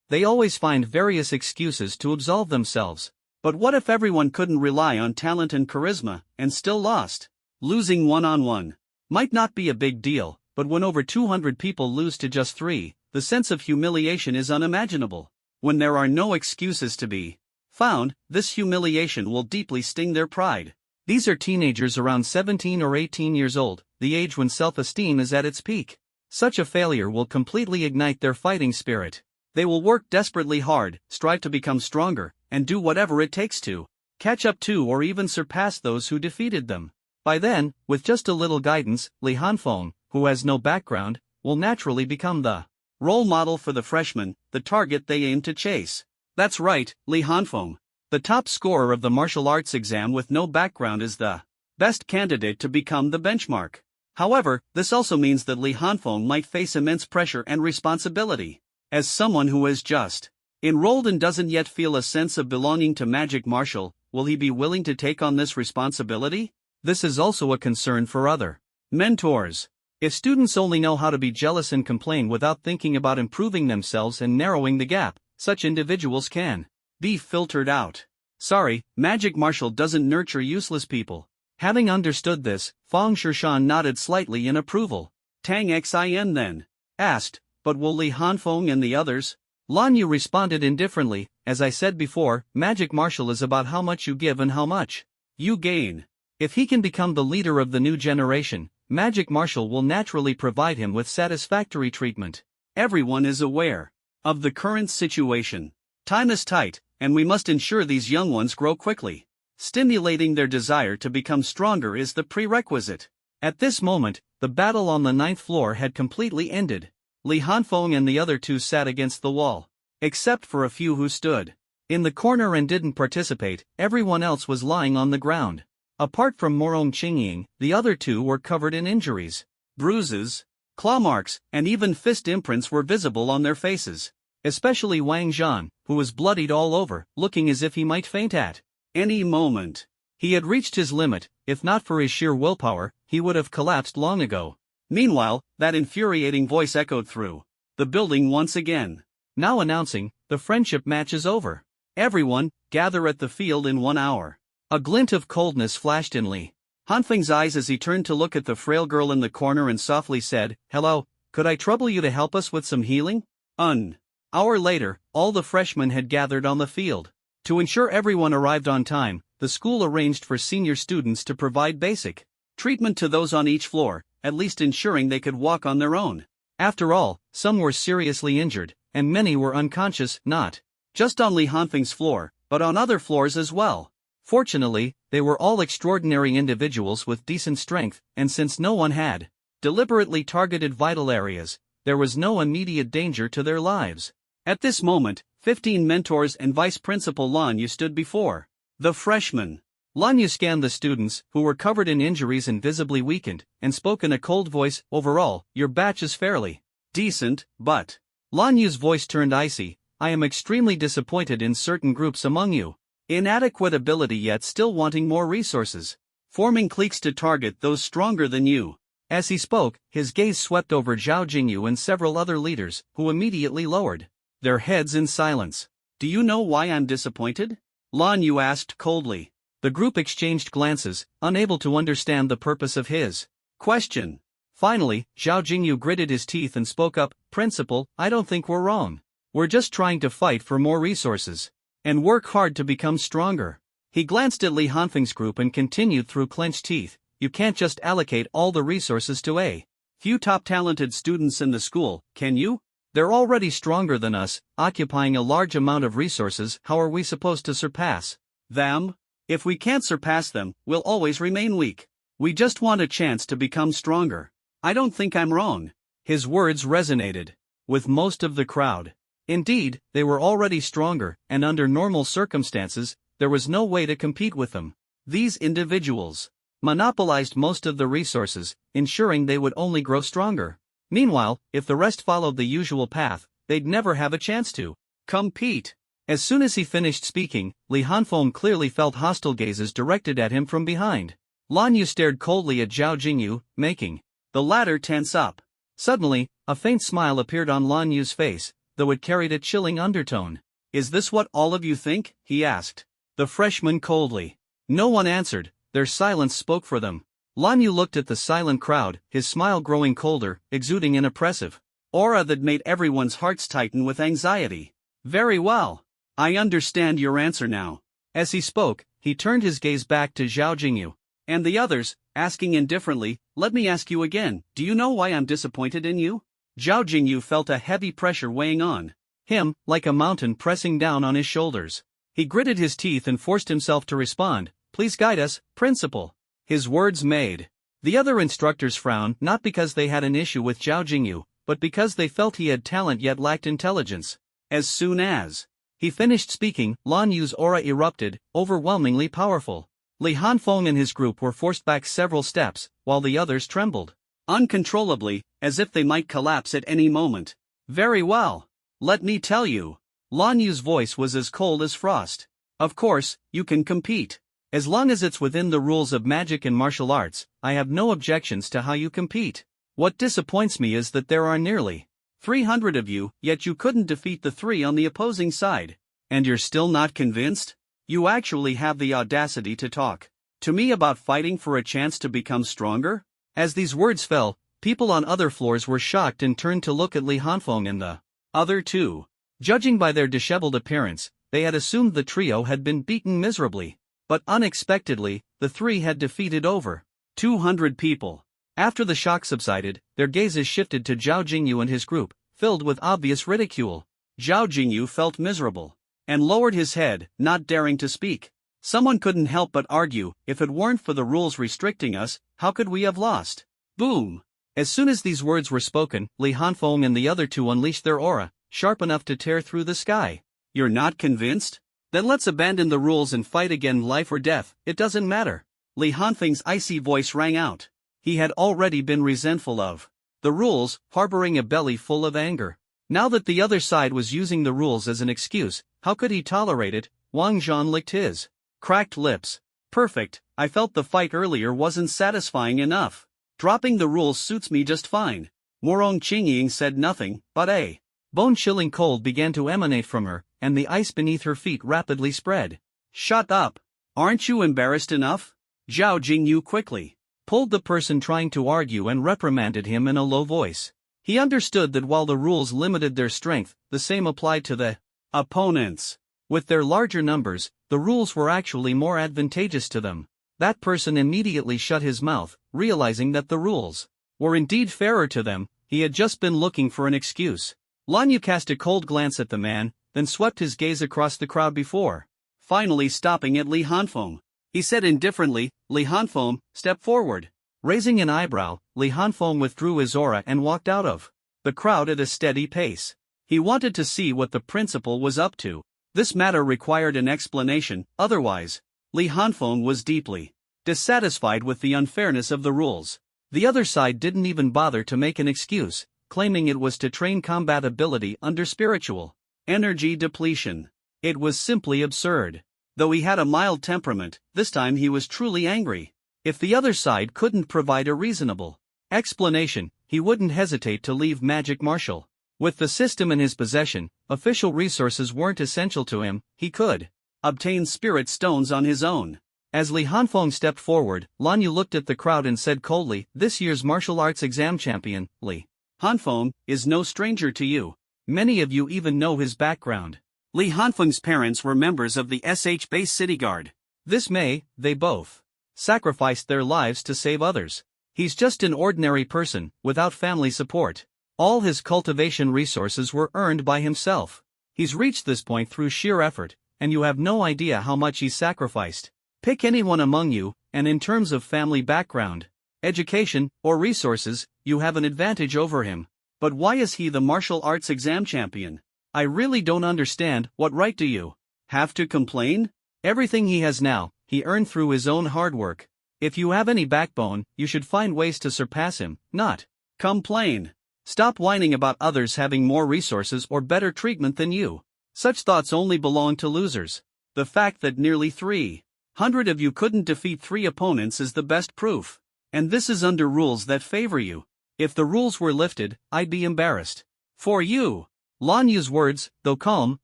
They always find various excuses to absolve themselves. But what if everyone couldn't rely on talent and charisma, and still lost? Losing one-on-one might not be a big deal, but when over 200 people lose to just 3, the sense of humiliation is unimaginable. When there are no excuses to be found, this humiliation will deeply sting their pride. These are teenagers around 17 or 18 years old, the age when self-esteem is at its peak. Such a failure will completely ignite their fighting spirit. They will work desperately hard, strive to become stronger, and do whatever it takes to catch up to or even surpass those who defeated them. By then, with just a little guidance, Li Hanfeng, who has no background, will naturally become the role model for the freshmen, the target they aim to chase. That's right, Li Hanfeng. The top scorer of the martial arts exam with no background is the best candidate to become the benchmark. However, this also means that Li Hanfeng might face immense pressure and responsibility. As someone who is just enrolled and doesn't yet feel a sense of belonging to magic martial, will he be willing to take on this responsibility? This is also a concern for other mentors. If students only know how to be jealous and complain without thinking about improving themselves and narrowing the gap, such individuals can be filtered out. Sorry, magic martial doesn't nurture useless people. Having understood this, Fang Shishan nodded slightly in approval. Tang Xin then asked, but will Li Hanfeng and the others? Lan Yu responded indifferently, as I said before, magic martial is about how much you give and how much you gain. If he can become the leader of the new generation, magic martial will naturally provide him with satisfactory treatment. Everyone is aware of the current situation. Time is tight, and we must ensure these young ones grow quickly. Stimulating their desire to become stronger is the prerequisite. At this moment, the battle on the 9th floor had completely ended. Li Hanfeng and the other two sat against the wall. Except for a few who stood in the corner and didn't participate, everyone else was lying on the ground. Apart from Morong Qingying, the other two were covered in injuries. Bruises, claw marks, and even fist imprints were visible on their faces. Especially Wang Zhan, who was bloodied all over, looking as if he might faint at any moment. He had reached his limit. If not for his sheer willpower, he would have collapsed long ago. Meanwhile, that infuriating voice echoed through the building once again. Now announcing, the friendship match is over. Everyone, gather at the field in 1 hour. A glint of coldness flashed in Li Hanfeng's eyes as he turned to look at the frail girl in the corner and softly said, "Hello, could I trouble you to help us with some healing?" An hour later, all the freshmen had gathered on the field. To ensure everyone arrived on time, the school arranged for senior students to provide basic treatment to those on each floor, at least ensuring they could walk on their own. After all, some were seriously injured, and many were unconscious, not just on Li Hanfeng's floor, but on other floors as well. Fortunately, they were all extraordinary individuals with decent strength, and since no one had deliberately targeted vital areas, there was no immediate danger to their lives. At this moment, 15 mentors and Vice Principal Lan Yu stood before the freshmen. Lan Yu scanned the students, who were covered in injuries and visibly weakened, and spoke in a cold voice, "Overall, your batch is fairly decent, but..." Lan Yu's voice turned icy, "I am extremely disappointed in certain groups among you. Inadequate ability yet still wanting more resources. Forming cliques to target those stronger than you." As he spoke, his gaze swept over Zhao Jingyu and several other leaders, who immediately lowered their heads in silence. "Do you know why I'm disappointed?" Lan Yu asked coldly. The group exchanged glances, unable to understand the purpose of his question. Finally, Zhao Jingyu gritted his teeth and spoke up, "Principal, I don't think we're wrong. We're just trying to fight for more resources and work hard to become stronger." He glanced at Li Hanfeng's group and continued through clenched teeth, "You can't just allocate all the resources to a few top talented students in the school, can you? They're already stronger than us, occupying a large amount of resources. How are we supposed to surpass them? If we can't surpass them, we'll always remain weak. We just want a chance to become stronger. I don't think I'm wrong." His words resonated with most of the crowd. Indeed, they were already stronger, and under normal circumstances, there was no way to compete with them. These individuals monopolized most of the resources, ensuring they would only grow stronger. Meanwhile, if the rest followed the usual path, they'd never have a chance to compete. As soon as he finished speaking, Li Hanfeng clearly felt hostile gazes directed at him from behind. Lan Yu stared coldly at Zhao Jingyu, making the latter tense up. Suddenly, a faint smile appeared on Lan Yu's face, though it carried a chilling undertone. "Is this what all of you think?" he asked the freshman coldly. No one answered, their silence spoke for them. Lan Yu looked at the silent crowd, his smile growing colder, exuding an oppressive aura that made everyone's hearts tighten with anxiety. "Very well. I understand your answer now." As he spoke, he turned his gaze back to Zhao Jingyu and the others, asking indifferently, "Let me ask you again, do you know why I'm disappointed in you?" Zhao Jingyu felt a heavy pressure weighing on him, like a mountain pressing down on his shoulders. He gritted his teeth and forced himself to respond, "Please guide us, Principal." His words made the other instructors frown, not because they had an issue with Zhao Jingyu, but because they felt he had talent yet lacked intelligence. As soon as He finished speaking, Lan Yu's aura erupted, overwhelmingly powerful. Li Hanfeng and his group were forced back several steps, while the others trembled uncontrollably, as if they might collapse at any moment. Very well. Let me tell you. Lan Yu's voice was as cold as frost. Of course, you can compete. As long as it's within the rules of magic and martial arts, I have no objections to how you compete. What disappoints me is that there are nearly 300 of you, yet you couldn't defeat the 3 on the opposing side. And you're still not convinced? You actually have the audacity to talk to me about fighting for a chance to become stronger? As these words fell, people on other floors were shocked and turned to look at Li Hanfeng and the other 2. Judging by their disheveled appearance, they had assumed the trio had been beaten miserably. But unexpectedly, the 3 had defeated over 200 people. After the shock subsided, their gazes shifted to Zhao Jingyu and his group, filled with obvious ridicule. Zhao Jingyu felt miserable and lowered his head, not daring to speak. Someone couldn't help but argue, if it weren't for the rules restricting us, how could we have lost? Boom! As soon as these words were spoken, Li Hanfeng and the other 2 unleashed their aura, sharp enough to tear through the sky. You're not convinced? Then let's abandon the rules and fight again, life or death, it doesn't matter. Li Hanfeng's icy voice rang out. He had already been resentful of the rules, harboring a belly full of anger. Now that the other side was using the rules as an excuse, how could he tolerate it? Wang Zhan licked his cracked lips. Perfect, I felt the fight earlier wasn't satisfying enough. Dropping the rules suits me just fine. Morong Qingying said nothing, but a bone-chilling cold began to emanate from her, and the ice beneath her feet rapidly spread. Shut up! Aren't you embarrassed enough? Zhao Jingyu quickly pulled the person trying to argue and reprimanded him in a low voice. He understood that while the rules limited their strength, the same applied to the opponents. With their larger numbers, the rules were actually more advantageous to them. That person immediately shut his mouth, realizing that the rules were indeed fairer to them. He had just been looking for an excuse. Lan Yu cast a cold glance at the man, then swept his gaze across the crowd before finally stopping at Li Hanfeng. He said indifferently, Li Hanfeng, step forward. Raising an eyebrow, Li Hanfeng withdrew his aura and walked out of the crowd at a steady pace. He wanted to see what the principal was up to. This matter required an explanation, otherwise, Li Hanfeng was deeply dissatisfied with the unfairness of the rules. The other side didn't even bother to make an excuse, claiming it was to train combat ability under spiritual energy depletion. It was simply absurd. Though he had a mild temperament, this time he was truly angry. If the other side couldn't provide a reasonable explanation, he wouldn't hesitate to leave Magic Martial. With the system in his possession, official resources weren't essential to him. He could obtain spirit stones on his own. As Li Hanfeng stepped forward, Lan Yu looked at the crowd and said coldly, this year's martial arts exam champion, Li Hanfeng, is no stranger to you. Many of you even know his background. Li Hanfeng's parents were members of the SH Base City Guard. This May, they both sacrificed their lives to save others. He's just an ordinary person, without family support. All his cultivation resources were earned by himself. He's reached this point through sheer effort, and you have no idea how much he's sacrificed. Pick anyone among you, and in terms of family background, education, or resources, you have an advantage over him. But why is he the martial arts exam champion? I really don't understand. What right do you have to complain? Everything he has now, he earned through his own hard work. If you have any backbone, you should find ways to surpass him, not complain. Stop whining about others having more resources or better treatment than you. Such thoughts only belong to losers. The fact that nearly 300 of you couldn't defeat 3 opponents is the best proof. And this is under rules that favor you. If the rules were lifted, I'd be embarrassed for you. Lan Yu's words, though calm,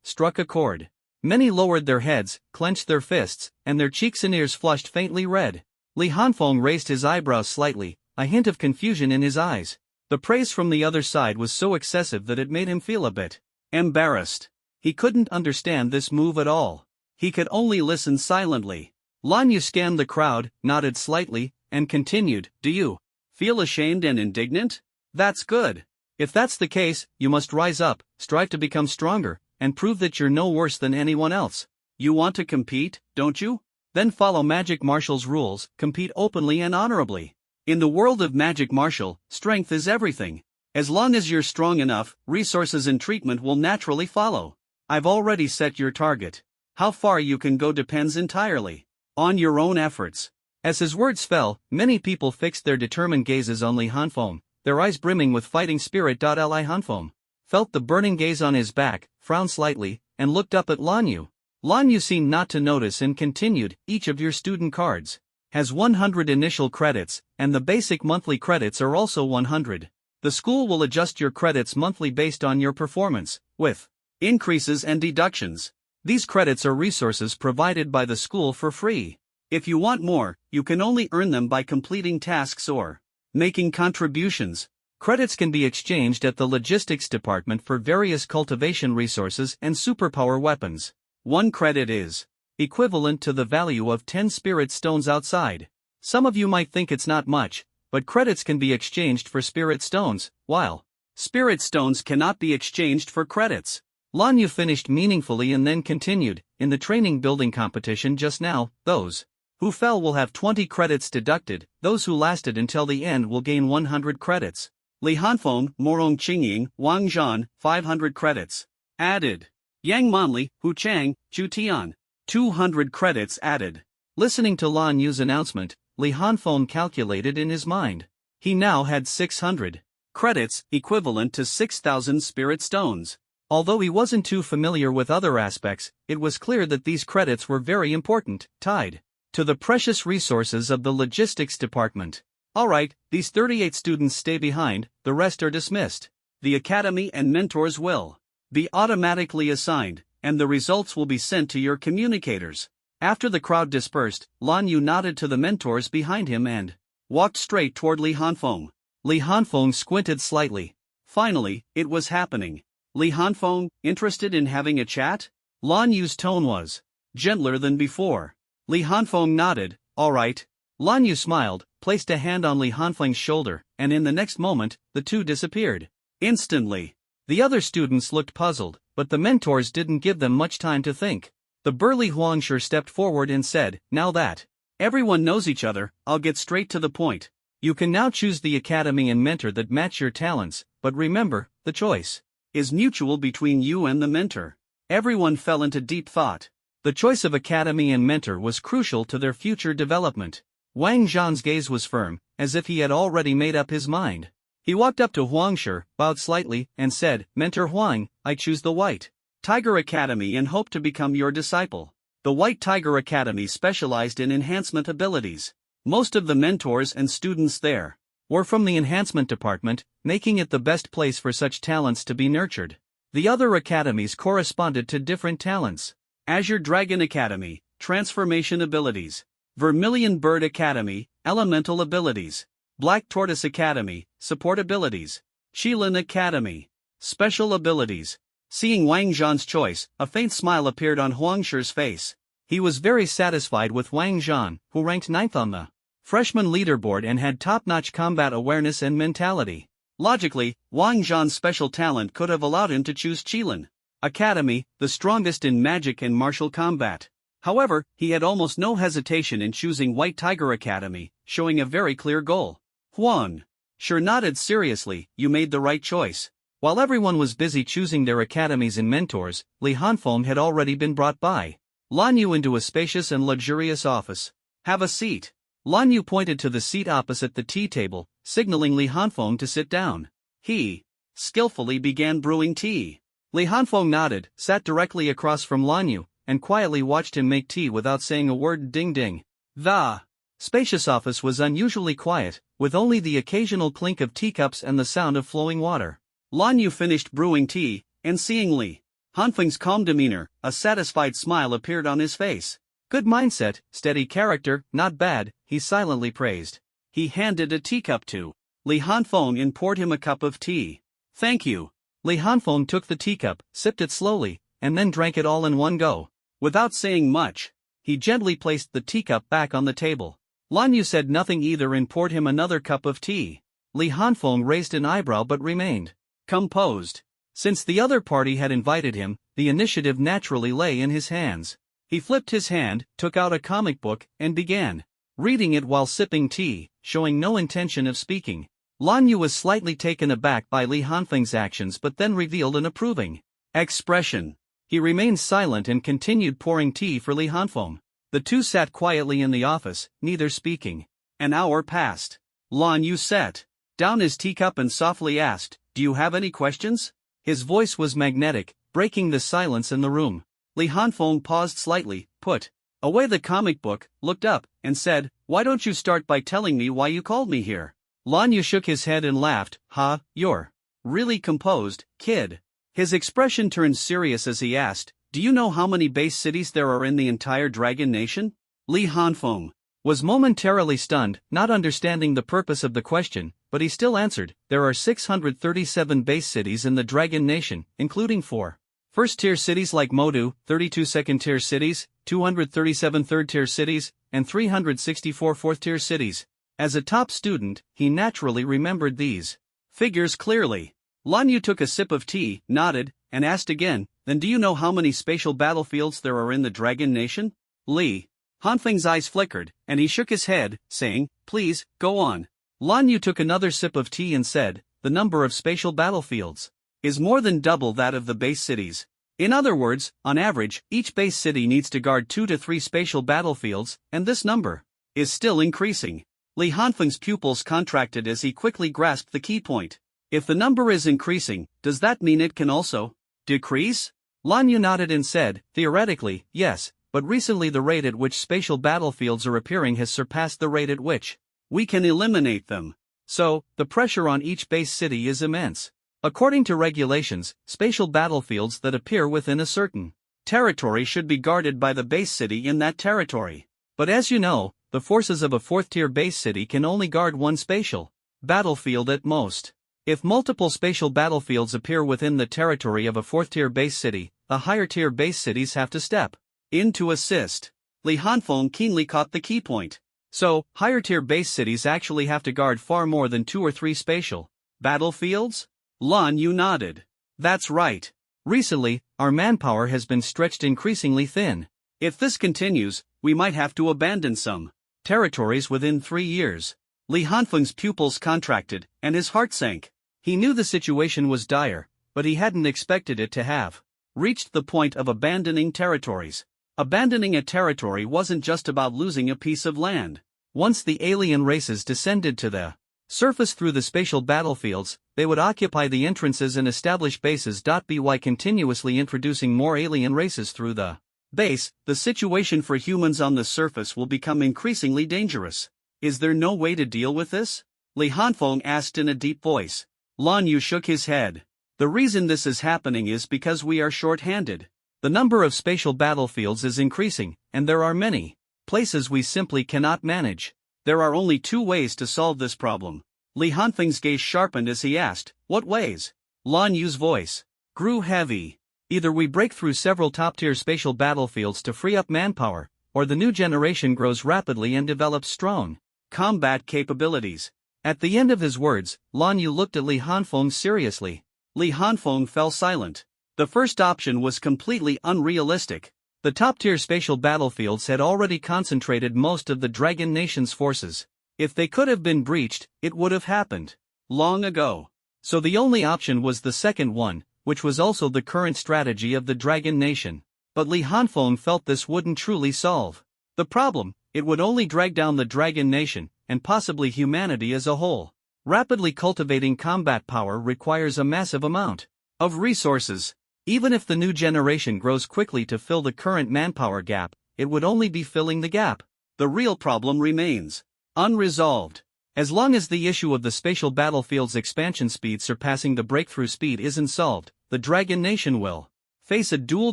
struck a chord. Many lowered their heads, clenched their fists, and their cheeks and ears flushed faintly red. Li Hanfeng raised his eyebrows slightly, a hint of confusion in his eyes. The praise from the other side was so excessive that it made him feel a bit embarrassed. He couldn't understand this move at all. He could only listen silently. Lan Yu scanned the crowd, nodded slightly, and continued, do you feel ashamed and indignant? That's good. If that's the case, you must rise up, strive to become stronger, and prove that you're no worse than anyone else. You want to compete, don't you? Then follow Magic Martial's rules, compete openly and honorably. In the world of Magic Martial, strength is everything. As long as you're strong enough, resources and treatment will naturally follow. I've already set your target. How far you can go depends entirely on your own efforts. As his words fell, many people fixed their determined gazes on Li Hanfeng, their eyes brimming with fighting spirit. Li Hanfeng felt the burning gaze on his back, frowned slightly, and looked up at Lan Yu. Lan Yu seemed not to notice and continued, each of your student cards has 100 initial credits, and the basic monthly credits are also 100. The school will adjust your credits monthly based on your performance, with increases and deductions. These credits are resources provided by the school for free. If you want more, you can only earn them by completing tasks or making contributions. Credits can be exchanged at the logistics department for various cultivation resources and superpower weapons. 1 credit is equivalent to the value of 10 spirit stones outside. Some of you might think it's not much, but credits can be exchanged for spirit stones, while spirit stones cannot be exchanged for credits. Lan Yu finished meaningfully and then continued, in the training building competition just now, those who fell will have 20 credits deducted, those who lasted until the end will gain 100 credits. Li Hanfeng, Morong Qingying, Wang Zhan, 500 credits added. Yang Manli, Hu Chang, Zhu Tian, 200 credits added. Listening to Lan Yu's announcement, Li Hanfeng calculated in his mind. He now had 600 credits, equivalent to 6,000 spirit stones. Although he wasn't too familiar with other aspects, it was clear that these credits were very important, tied to the precious resources of the logistics department. Alright, these 38 students stay behind, the rest are dismissed. The academy and mentors will be automatically assigned, and the results will be sent to your communicators. After the crowd dispersed, Lan Yu nodded to the mentors behind him and walked straight toward Li Hanfeng. Li Hanfeng squinted slightly. Finally, it was happening. Li Hanfeng, interested in having a chat? Lan Yu's tone was gentler than before. Li Hanfeng nodded, alright. Lan Yu smiled, placed a hand on Li Hanfeng's shoulder, and in the next moment, the two disappeared. Instantly. The other students looked puzzled, but the mentors didn't give them much time to think. The burly Huangshe stepped forward and said, now that everyone knows each other, I'll get straight to the point. You can now choose the academy and mentor that match your talents, but remember, the choice is mutual between you and the mentor. Everyone fell into deep thought. The choice of academy and mentor was crucial to their future development. Wang Zhan's gaze was firm, as if he had already made up his mind. He walked up to Huangshe, bowed slightly, and said, Mentor Huang, I choose the White Tiger Academy and hope to become your disciple. The White Tiger Academy specialized in enhancement abilities. Most of the mentors and students there were from the enhancement department, making it the best place for such talents to be nurtured. The other academies corresponded to different talents. Azure Dragon Academy, transformation abilities. Vermilion Bird Academy, elemental abilities. Black Tortoise Academy, support abilities. Qilin Academy, special abilities. Seeing Wang Zhan's choice, a faint smile appeared on Huangshe's face. He was very satisfied with Wang Zhan, who ranked 9th on the freshman leaderboard and had top-notch combat awareness and mentality. Logically, Wang Zhan's special talent could have allowed him to choose Qilin Academy, the strongest in magic and martial combat. However, he had almost no hesitation in choosing White Tiger Academy, showing a very clear goal. Huang sure nodded seriously, you made the right choice. While everyone was busy choosing their academies and mentors, Li Hanfeng had already been brought by Lan Yu into a spacious and luxurious office. Have a seat. Lan Yu pointed to the seat opposite the tea table, signaling Li Hanfeng to sit down. He skillfully began brewing tea. Li Hanfeng nodded, sat directly across from Lan Yu, and quietly watched him make tea without saying a word. Ding ding. The spacious office was unusually quiet, with only the occasional clink of teacups and the sound of flowing water. Lan Yu finished brewing tea, and seeing Li Hanfeng's calm demeanor, a satisfied smile appeared on his face. Good mindset, steady character, not bad, he silently praised. He handed a teacup to Li Hanfeng and poured him a cup of tea. Thank you. Li Hanfeng took the teacup, sipped it slowly, and then drank it all in one go. Without saying much, he gently placed the teacup back on the table. Lan Yu said nothing either and poured him another cup of tea. Li Hanfeng raised an eyebrow but remained composed. Since the other party had invited him, the initiative naturally lay in his hands. He flipped his hand, took out a comic book, and began reading it while sipping tea, showing no intention of speaking. Lan Yu was slightly taken aback by Li Hanfeng's actions but then revealed an approving expression. He remained silent and continued pouring tea for Li Hanfeng. The two sat quietly in the office, neither speaking. An hour passed. Lan Yu set down his teacup and softly asked, "Do you have any questions?" His voice was magnetic, breaking the silence in the room. Li Hanfeng paused slightly, put away the comic book, looked up, and said, "Why don't you start by telling me why you called me here?" Lan Yu shook his head and laughed. "Ha, you're really composed, kid." His expression turned serious as he asked, "Do you know how many base cities there are in the entire Dragon Nation?" Li Hanfeng was momentarily stunned, not understanding the purpose of the question, but he still answered, "There are 637 base cities in the Dragon Nation, including 4 first-tier cities like Modu, 32 second-tier cities, 237 third-tier cities, and 364 fourth-tier cities." As a top student, he naturally remembered these figures clearly. Lan Yu took a sip of tea, nodded, and asked again, "Then do you know how many spatial battlefields there are in the Dragon Nation?" Li Hanfeng's eyes flickered, and he shook his head, saying, "Please, go on." Lan Yu took another sip of tea and said, "The number of spatial battlefields is more than double that of the base cities. In other words, on average, each base city needs to guard 2 to 3 spatial battlefields, and this number is still increasing." Li Hanfeng's pupils contracted as he quickly grasped the key point. If the number is increasing, does that mean it can also decrease? Lan Yu nodded and said, "Theoretically, yes, but recently the rate at which spatial battlefields are appearing has surpassed the rate at which we can eliminate them. So, the pressure on each base city is immense. According to regulations, spatial battlefields that appear within a certain territory should be guarded by the base city in that territory. But as you know, the forces of a fourth-tier base city can only guard one spatial battlefield at most. If multiple spatial battlefields appear within the territory of a fourth-tier base city, the higher-tier base cities have to step in to assist." Li Hanfeng keenly caught the key point. So, higher-tier base cities actually have to guard far more than 2 or 3 spatial battlefields? Lan Yu nodded. "That's right. Recently, our manpower has been stretched increasingly thin. If this continues, we might have to abandon some territories within 3 years. Li Hanfeng's pupils contracted, and his heart sank. He knew the situation was dire, but he hadn't expected it to have reached the point of abandoning territories. Abandoning a territory wasn't just about losing a piece of land. Once the alien races descended to the surface through the spatial battlefields, they would occupy the entrances and establish bases. By continuously introducing more alien races through the base, the situation for humans on the surface will become increasingly dangerous. Is there no way to deal with this? Li Hanfeng asked in a deep voice. Lan Yu shook his head. The reason this is happening is because we are short-handed. The number of spatial battlefields is increasing, and there are many places we simply cannot manage. There are only 2 ways to solve this problem. Li Hanfeng's gaze sharpened as he asked, "What ways?" Lan Yu's voice grew heavy. "Either we break through several top-tier spatial battlefields to free up manpower, or the new generation grows rapidly and develops strong combat capabilities." At the end of his words, Lan Yu looked at Li Hanfeng seriously. Li Hanfeng fell silent. The first option was completely unrealistic. The top-tier spatial battlefields had already concentrated most of the Dragon Nation's forces. If they could have been breached, it would have happened long ago. So the only option was the second one, which was also the current strategy of the Dragon Nation. But Li Hanfeng felt this wouldn't truly solve the problem. It would only drag down the Dragon Nation, and possibly humanity as a whole. Rapidly cultivating combat power requires a massive amount of resources. Even if the new generation grows quickly to fill the current manpower gap, it would only be filling the gap. The real problem remains unresolved. As long as the issue of the spatial battlefield's expansion speed surpassing the breakthrough speed isn't solved, the Dragon Nation will face a dual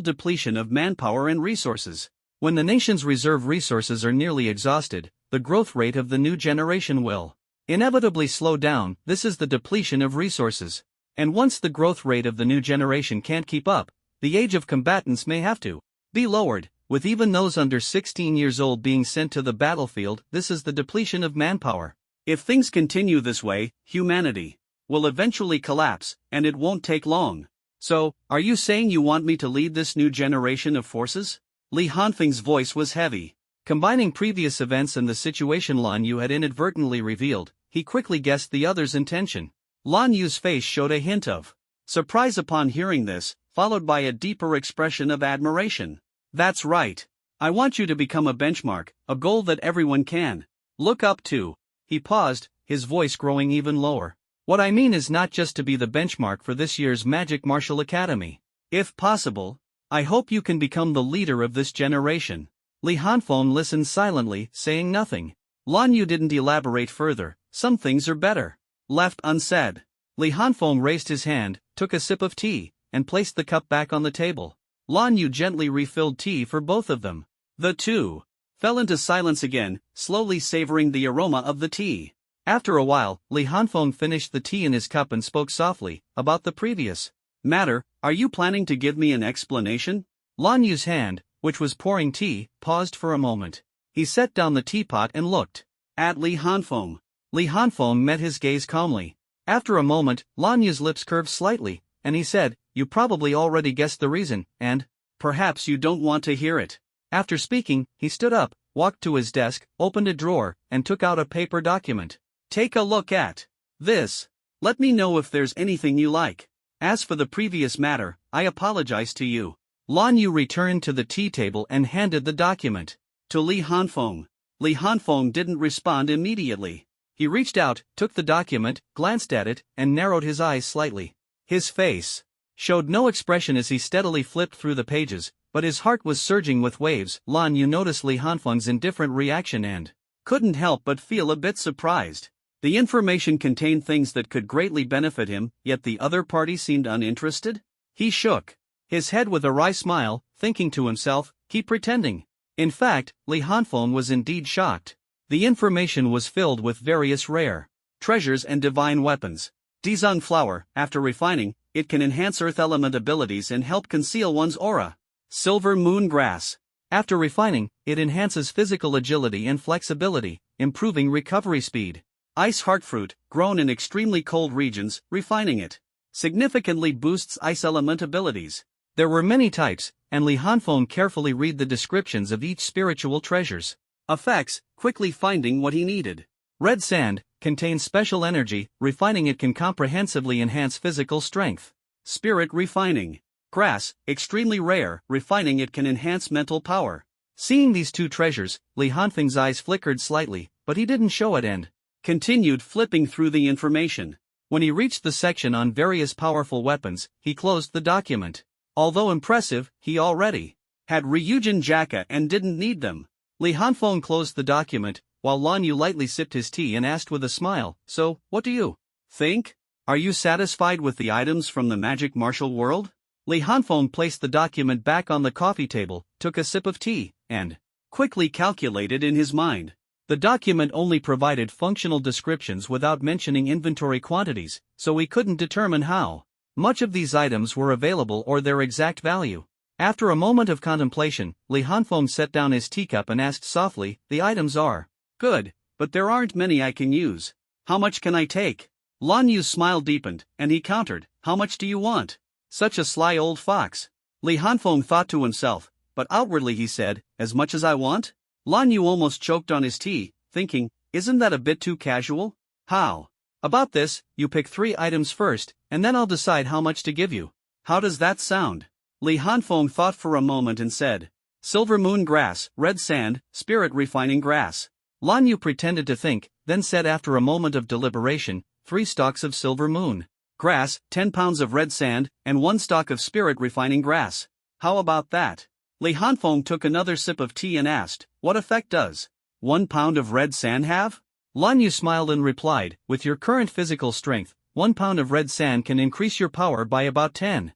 depletion of manpower and resources. When the nation's reserve resources are nearly exhausted, the growth rate of the new generation will inevitably slow down. This is the depletion of resources. And once the growth rate of the new generation can't keep up, the age of combatants may have to be lowered, with even those under 16 years old being sent to the battlefield. This is the depletion of manpower. If things continue this way, humanity will eventually collapse, and it won't take long. So, are you saying you want me to lead this new generation of forces? Li Hanfeng's voice was heavy. Combining previous events and the situation Lan Yu had inadvertently revealed, he quickly guessed the other's intention. Lan Yu's face showed a hint of surprise upon hearing this, followed by a deeper expression of admiration. That's right. I want you to become a benchmark, a goal that everyone can look up to. He paused, his voice growing even lower. What I mean is not just to be the benchmark for this year's Magic Martial Academy. If possible, I hope you can become the leader of this generation. Li Hanfeng listened silently, saying nothing. Lan Yu didn't elaborate further. Some things are better left unsaid. Li Hanfeng raised his hand, took a sip of tea, and placed the cup back on the table. Lan Yu gently refilled tea for both of them. The two fell into silence again, slowly savoring the aroma of the tea. After a while, Li Hanfeng finished the tea in his cup and spoke softly, about the previous matter. Are you planning to give me an explanation? Lan Yu's hand, which was pouring tea, paused for a moment. He set down the teapot and looked at Li Hanfeng. Li Hanfeng met his gaze calmly. After a moment, Lan Yu's lips curved slightly, and he said, you probably already guessed the reason, and perhaps you don't want to hear it. After speaking, he stood up, walked to his desk, opened a drawer, and took out a paper document. Take a look at this. Let me know if there's anything you like. As for the previous matter, I apologize to you. Lan Yu returned to the tea table and handed the document to Li Hanfeng. Li Hanfeng didn't respond immediately. He reached out, took the document, glanced at it, and narrowed his eyes slightly. His face showed no expression as he steadily flipped through the pages, but his heart was surging with waves. Lan Yu noticed Li Hanfeng's indifferent reaction and couldn't help but feel a bit surprised. The information contained things that could greatly benefit him, yet the other party seemed uninterested. He shook his head with a wry smile, thinking to himself, keep pretending. In fact, Li Hanfeng was indeed shocked. The information was filled with various rare treasures and divine weapons. Dizang flower, after refining, it can enhance earth element abilities and help conceal one's aura. Silver moon grass. After refining, it enhances physical agility and flexibility, improving recovery speed. Ice heartfruit, grown in extremely cold regions, refining it significantly boosts ice element abilities. There were many types, and Li Hanfeng carefully read the descriptions of each spiritual treasures. Effects, quickly finding what he needed. Red sand, contains special energy, refining it can comprehensively enhance physical strength. Spirit refining. Grass, extremely rare, refining it can enhance mental power. Seeing these two treasures, Li Hanfeng's eyes flickered slightly, but he didn't show it and continued flipping through the information. When he reached the section on various powerful weapons, he closed the document. Although impressive, he already had Ryujin Jaka and didn't need them. Li Hanfeng closed the document, while Lan Yu lightly sipped his tea and asked with a smile, so, what do you think? Are you satisfied with the items from the magic martial world? Li Hanfeng placed the document back on the coffee table, took a sip of tea, and quickly calculated in his mind. The document only provided functional descriptions without mentioning inventory quantities, so he couldn't determine how much of these items were available or their exact value. After a moment of contemplation, Li Hanfeng set down his teacup and asked softly, the items are good, but there aren't many I can use. How much can I take? Lan Yu's smile deepened, and he countered, how much do you want? Such a sly old fox. Li Hanfeng thought to himself, but outwardly he said, as much as I want? Lan Yu almost choked on his tea, thinking, isn't that a bit too casual? How about this, you pick 3 items first, and then I'll decide how much to give you. How does that sound? Li Hanfeng thought for a moment and said, silver moon grass, red sand, spirit refining grass. Lan Yu pretended to think, then said after a moment of deliberation, 3 stalks of silver moon grass, 10 pounds of red sand, and 1 stalk of spirit refining grass. How about that? Li Hanfeng took another sip of tea and asked, what effect does 1 pound of red sand have? Lan Yu smiled and replied, with your current physical strength, 1 pound of red sand can increase your power by about 10%.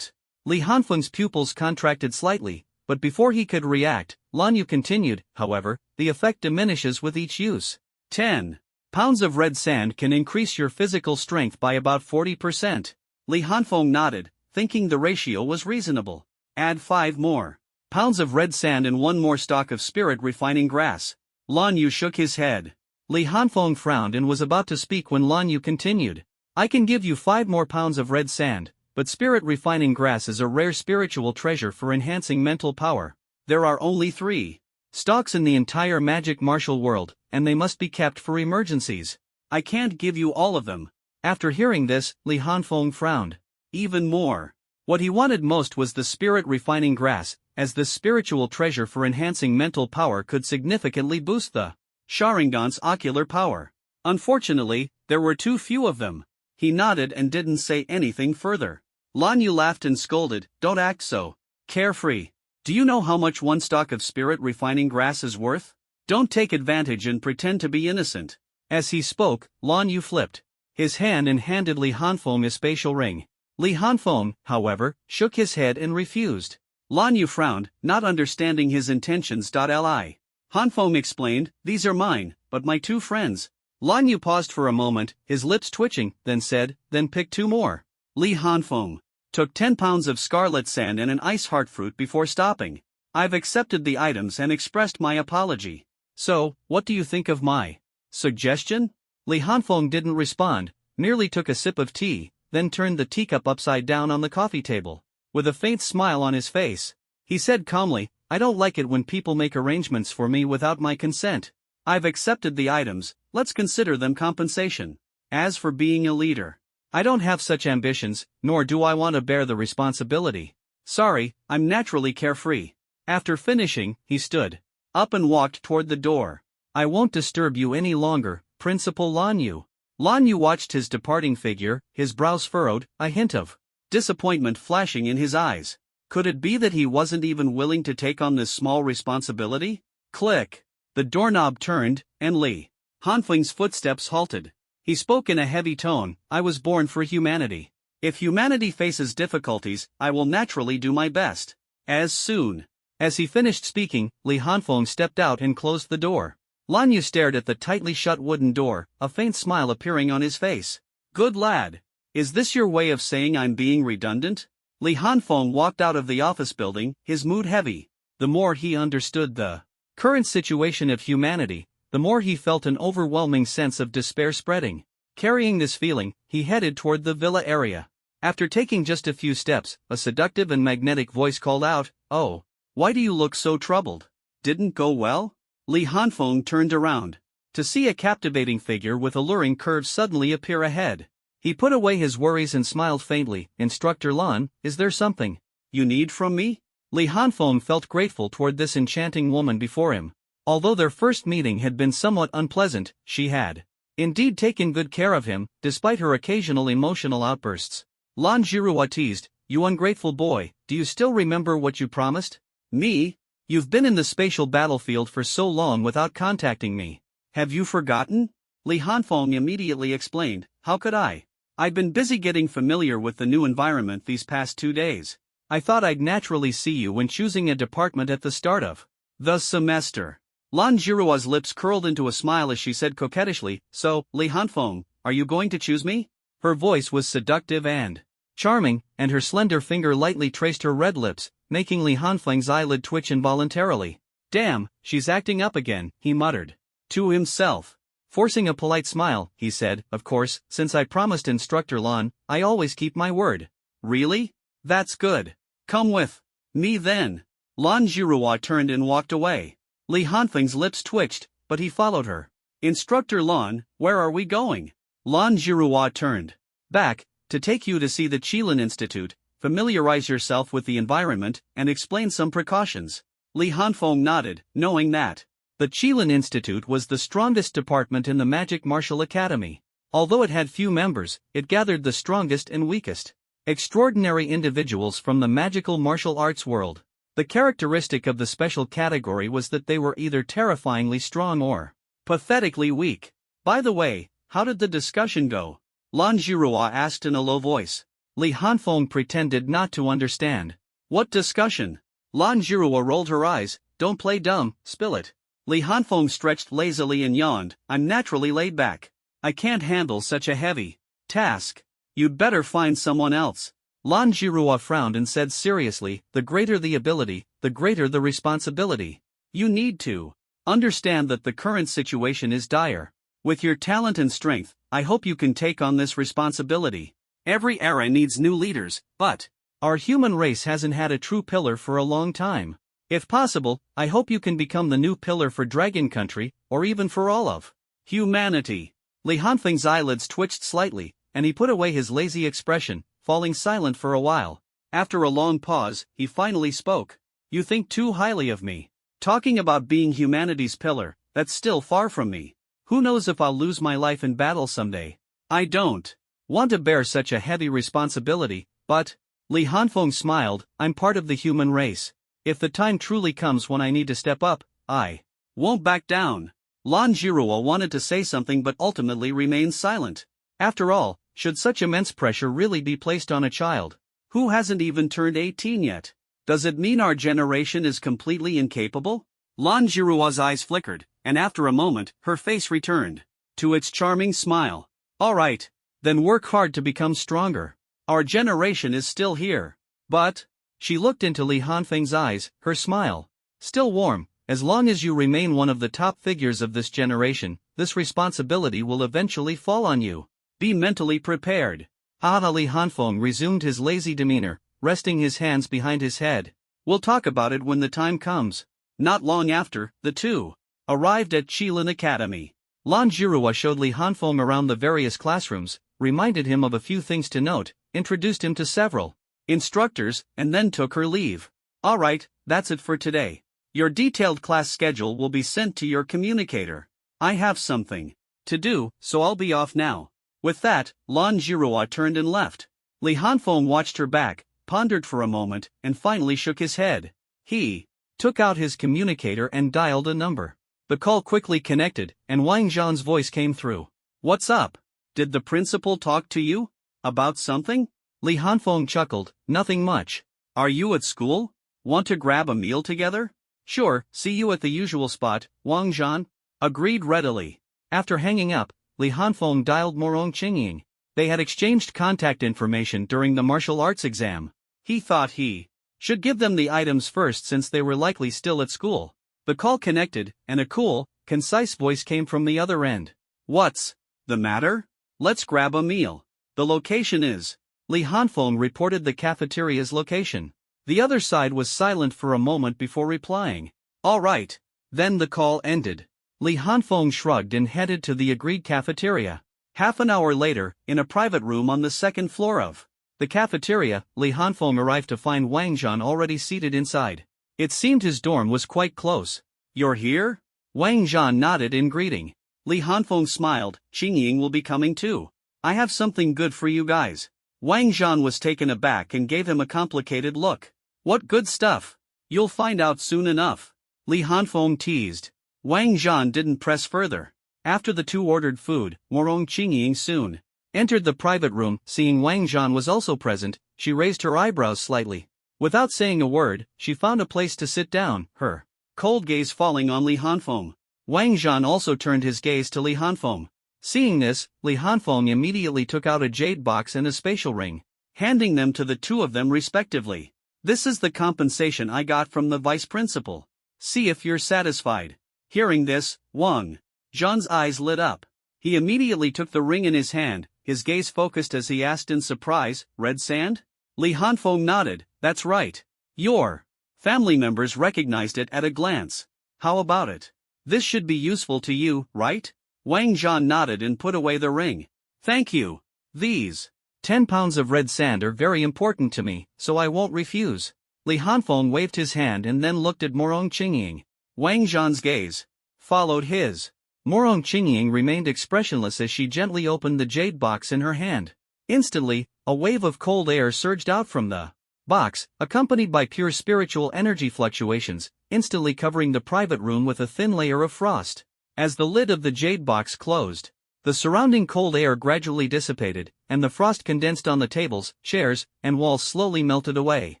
Li Hanfeng's pupils contracted slightly, but before he could react, Lan Yu continued, however, the effect diminishes with each use. 10 pounds of red sand can increase your physical strength by about 40%. Li Hanfeng nodded, thinking the ratio was reasonable. Add 5 more pounds of red sand and 1 more stalk of spirit refining grass. Lan Yu shook his head. Li Hanfeng frowned and was about to speak when Lan Yu continued. I can give you 5 more pounds of red sand, but spirit refining grass is a rare spiritual treasure for enhancing mental power. There are only 3 stalks in the entire magic martial world, and they must be kept for emergencies. I can't give you all of them. After hearing this, Li Hanfeng frowned. Even more. What he wanted most was the spirit-refining grass, as this spiritual treasure for enhancing mental power could significantly boost the Sharingan's ocular power. Unfortunately, there were too few of them. He nodded and didn't say anything further. Lan Yu laughed and scolded, "Don't act so carefree. Do you know how much one stalk of spirit-refining grass is worth? Don't take advantage and pretend to be innocent." As he spoke, Lan Yu flipped his hand and handed Li Hanfeng a spatial ring. Li Hanfeng, however, shook his head and refused. Lan Yu frowned, not understanding his intentions. Li Hanfeng explained, "These are mine, but my two friends." Lan Yu paused for a moment, his lips twitching, then said, "Then pick two more." Li Hanfeng took 10 pounds of scarlet sand and an ice heart fruit before stopping. "I've accepted the items and expressed my apology. So, what do you think of my suggestion?" Li Hanfeng didn't respond, merely took a sip of tea, then turned the teacup upside down on the coffee table. With a faint smile on his face, he said calmly, "I don't like it when people make arrangements for me without my consent. I've accepted the items, let's consider them compensation. As for being a leader, I don't have such ambitions, nor do I want to bear the responsibility. Sorry, I'm naturally carefree." After finishing, he stood up and walked toward the door. "I won't disturb you any longer, Principal Lan Yu." Lan Yu watched his departing figure, his brows furrowed, a hint of disappointment flashing in his eyes. Could it be that he wasn't even willing to take on this small responsibility? Click. The doorknob turned, and Li Hanfeng's footsteps halted. He spoke in a heavy tone, "I was born for humanity. If humanity faces difficulties, I will naturally do my best." As soon as he finished speaking, Li Hanfeng stepped out and closed the door. Lan Yu stared at the tightly shut wooden door, a faint smile appearing on his face. "Good lad. Is this your way of saying I'm being redundant?" Li Hanfeng walked out of the office building, his mood heavy. The more he understood the current situation of humanity, the more he felt an overwhelming sense of despair spreading. Carrying this feeling, he headed toward the villa area. After taking just a few steps, a seductive and magnetic voice called out, "Oh, why do you look so troubled? Didn't go well?" Li Hanfeng turned around to see a captivating figure with alluring curves suddenly appear ahead. He put away his worries and smiled faintly. "Instructor Lan, is there something you need from me?" Li Hanfeng felt grateful toward this enchanting woman before him. Although their first meeting had been somewhat unpleasant, she had indeed taken good care of him, despite her occasional emotional outbursts. Lan Jirua teased, "You ungrateful boy, do you still remember what you promised me? You've been in the spatial battlefield for so long without contacting me. Have you forgotten?" Li Hanfeng immediately explained, "How could I? I've been busy getting familiar with the new environment these past 2 days. I thought I'd naturally see you when choosing a department at the start of the semester." Lan Jirua's lips curled into a smile as she said coquettishly, "So, Li Hanfeng, are you going to choose me?" Her voice was seductive and charming, and her slender finger lightly traced her red lips, making Li Hanfeng's eyelid twitch involuntarily. "Damn, she's acting up again," he muttered to himself. Forcing a polite smile, he said, "Of course, since I promised Instructor Lan, I always keep my word." "Really? That's good. Come with me then." Lan Jirua turned and walked away. Li Hanfeng's lips twitched, but he followed her. "Instructor Lan, where are we going?" Lan Jirua turned back, "To take you to see the Qilin Institute, familiarize yourself with the environment, and explain some precautions." Li Hanfeng nodded, knowing that the Qilin Institute was the strongest department in the Magic Martial Academy. Although it had few members, it gathered the strongest and weakest extraordinary individuals from the magical martial arts world. The characteristic of the special category was that they were either terrifyingly strong or pathetically weak. "By the way, how did the discussion go?" Lan Jirua asked in a low voice. Li Hanfeng pretended not to understand. "What discussion?" Lan Jirua rolled her eyes. "Don't play dumb, spill it." Li Hanfeng stretched lazily and yawned, "I'm naturally laid back. I can't handle such a heavy task. You'd better find someone else." Lan Jirua frowned and said seriously, "The greater the ability, the greater the responsibility. You need to understand that the current situation is dire. With your talent and strength, I hope you can take on this responsibility. Every era needs new leaders, but our human race hasn't had a true pillar for a long time. If possible, I hope you can become the new pillar for Dragon Country, or even for all of humanity." Li Hanfeng's eyelids twitched slightly, and he put away his lazy expression, falling silent for a while. After a long pause, he finally spoke. You think too highly of me. Talking about being humanity's pillar, that's still far from me. Who knows if I'll lose my life in battle someday. I don't want to bear such a heavy responsibility, but, Li Hanfeng smiled, I'm part of the human race. If the time truly comes when I need to step up, I won't back down. Lan Jiruo wanted to say something but ultimately remained silent. After all, should such immense pressure really be placed on a child, who hasn't even turned 18 yet? Does it mean our generation is completely incapable? Lan Jiruo's eyes flickered, and after a moment, her face returned to its charming smile. All right, then work hard to become stronger. Our generation is still here. But, she looked into Li Hanfeng's eyes, her smile still warm. As long as you remain one of the top figures of this generation, this responsibility will eventually fall on you. Be mentally prepared. Li Hanfeng resumed his lazy demeanor, resting his hands behind his head. We'll talk about it when the time comes. Not long after, the two arrived at Qilin Academy. Lan Jiruo showed Li Hanfeng around the various classrooms, reminded him of a few things to note, introduced him to several instructors, and then took her leave. Alright, that's it for today. Your detailed class schedule will be sent to your communicator. I have something to do, so I'll be off now. With that, Lan Jiruo turned and left. Li Hanfeng watched her back, pondered for a moment, and finally shook his head. He took out his communicator and dialed a number. The call quickly connected, and Wang Zhan's voice came through. What's up? Did the principal talk to you? About something? Li Hanfeng chuckled, nothing much. Are you at school? Want to grab a meal together? Sure, see you at the usual spot, Wang Zhan agreed readily. After hanging up, Li Hanfeng dialed Morong Qingying. They had exchanged contact information during the martial arts exam. He thought he should give them the items first since they were likely still at school. The call connected, and a cool, concise voice came from the other end. What's the matter? Let's grab a meal. The location is. Li Hanfeng reported the cafeteria's location. The other side was silent for a moment before replying. All right. Then the call ended. Li Hanfeng shrugged and headed to the agreed cafeteria. Half an hour later, in a private room on the second floor of the cafeteria, Li Hanfeng arrived to find Wang Zhan already seated inside. It seemed his dorm was quite close. You're here? Wang Zhan nodded in greeting. Li Hanfeng smiled, Qingying will be coming too. I have something good for you guys. Wang Zhan was taken aback and gave him a complicated look. What good stuff? You'll find out soon enough. Li Hanfeng teased. Wang Zhan didn't press further. After the two ordered food, Morong Qingying soon entered the private room. Seeing Wang Zhan was also present, she raised her eyebrows slightly. Without saying a word, she found a place to sit down, her cold gaze falling on Li Hanfeng. Wang Zhan also turned his gaze to Li Hanfeng. Seeing this, Li Hanfeng immediately took out a jade box and a spatial ring, handing them to the two of them respectively. This is the compensation I got from the vice principal. See if you're satisfied. Hearing this, Wang Zhan's eyes lit up. He immediately took the ring in his hand, his gaze focused as he asked in surprise, red sand? Li Hanfeng nodded, that's right. Your family members recognized it at a glance. How about it? This should be useful to you, right? Wang Zhan nodded and put away the ring. Thank you. These 10 pounds of red sand are very important to me, so I won't refuse. Li Hanfeng waved his hand and then looked at Morong Qingying. Wang Zhan's gaze followed his. Morong Qingying remained expressionless as she gently opened the jade box in her hand. Instantly, a wave of cold air surged out from the box, accompanied by pure spiritual energy fluctuations, instantly covering the private room with a thin layer of frost. As the lid of the jade box closed, the surrounding cold air gradually dissipated, and the frost condensed on the tables, chairs, and walls slowly melted away.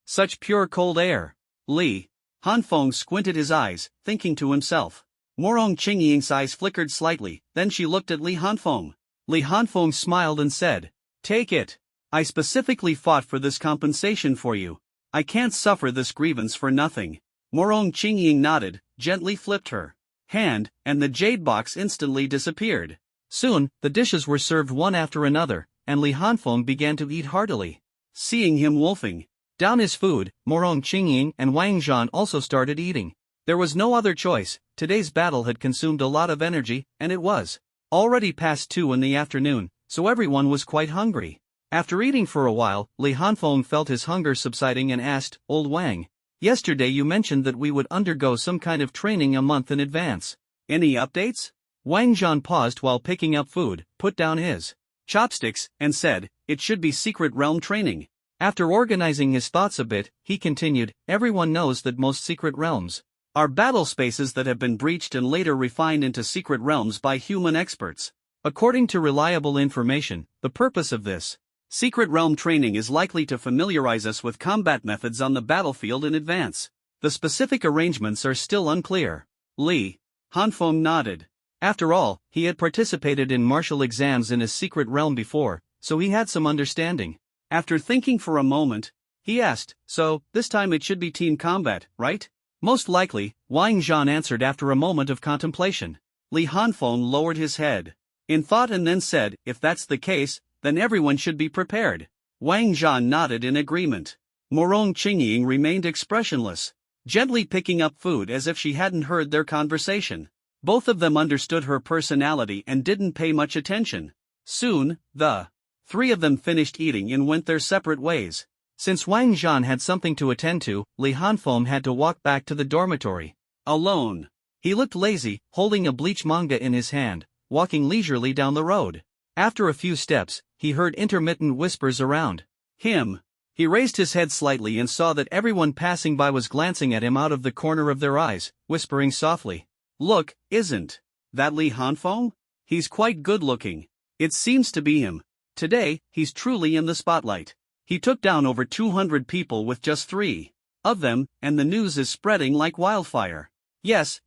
Such pure cold air. Li Hanfeng squinted his eyes, thinking to himself. Morong Qingying's eyes flickered slightly, then she looked at Li Hanfeng. Li Hanfeng smiled and said, Take it. I specifically fought for this compensation for you. I can't suffer this grievance for nothing. Morong Qingying nodded, gently flipped her hand, and the jade box instantly disappeared. Soon, the dishes were served one after another, and Li Hanfeng began to eat heartily. Seeing him wolfing down his food, Morong Qingying and Wang Zhan also started eating. There was no other choice. Today's battle had consumed a lot of energy, and it was already past 2 in the afternoon, so everyone was quite hungry. After eating for a while, Li Hanfeng felt his hunger subsiding and asked, "Old Wang, yesterday you mentioned that we would undergo some kind of training a month in advance. Any updates?" Wang Zhan paused while picking up food, put down his chopsticks, and said, "It should be secret realm training." After organizing his thoughts a bit, he continued, "Everyone knows that most secret realms are battle spaces that have been breached and later refined into secret realms by human experts. According to reliable information, the purpose of this secret realm training is likely to familiarize us with combat methods on the battlefield in advance. The specific arrangements are still unclear." Li Hanfeng nodded. After all, he had participated in martial exams in his secret realm before, so he had some understanding. After thinking for a moment, he asked, "So, this time it should be team combat, right?" "Most likely," Wang Zhan answered after a moment of contemplation. Li Hanfeng lowered his head in thought and then said, "If that's the case, then everyone should be prepared." Wang Zhan nodded in agreement. Morong Qingying remained expressionless, gently picking up food as if she hadn't heard their conversation. Both of them understood her personality and didn't pay much attention. Soon, the three of them finished eating and went their separate ways. Since Wang Zhan had something to attend to, Li Hanfeng had to walk back to the dormitory alone. He looked lazy, holding a bleach manga in his hand, walking leisurely down the road. After a few steps, he heard intermittent whispers around him. He raised his head slightly and saw that everyone passing by was glancing at him out of the corner of their eyes, whispering softly, "Look, isn't that Li Hanfeng? He's quite good-looking. It seems to be him. Today, he's truly in the spotlight. He took down over 200 people with just 3 of them, and the news is spreading like wildfire. Yes,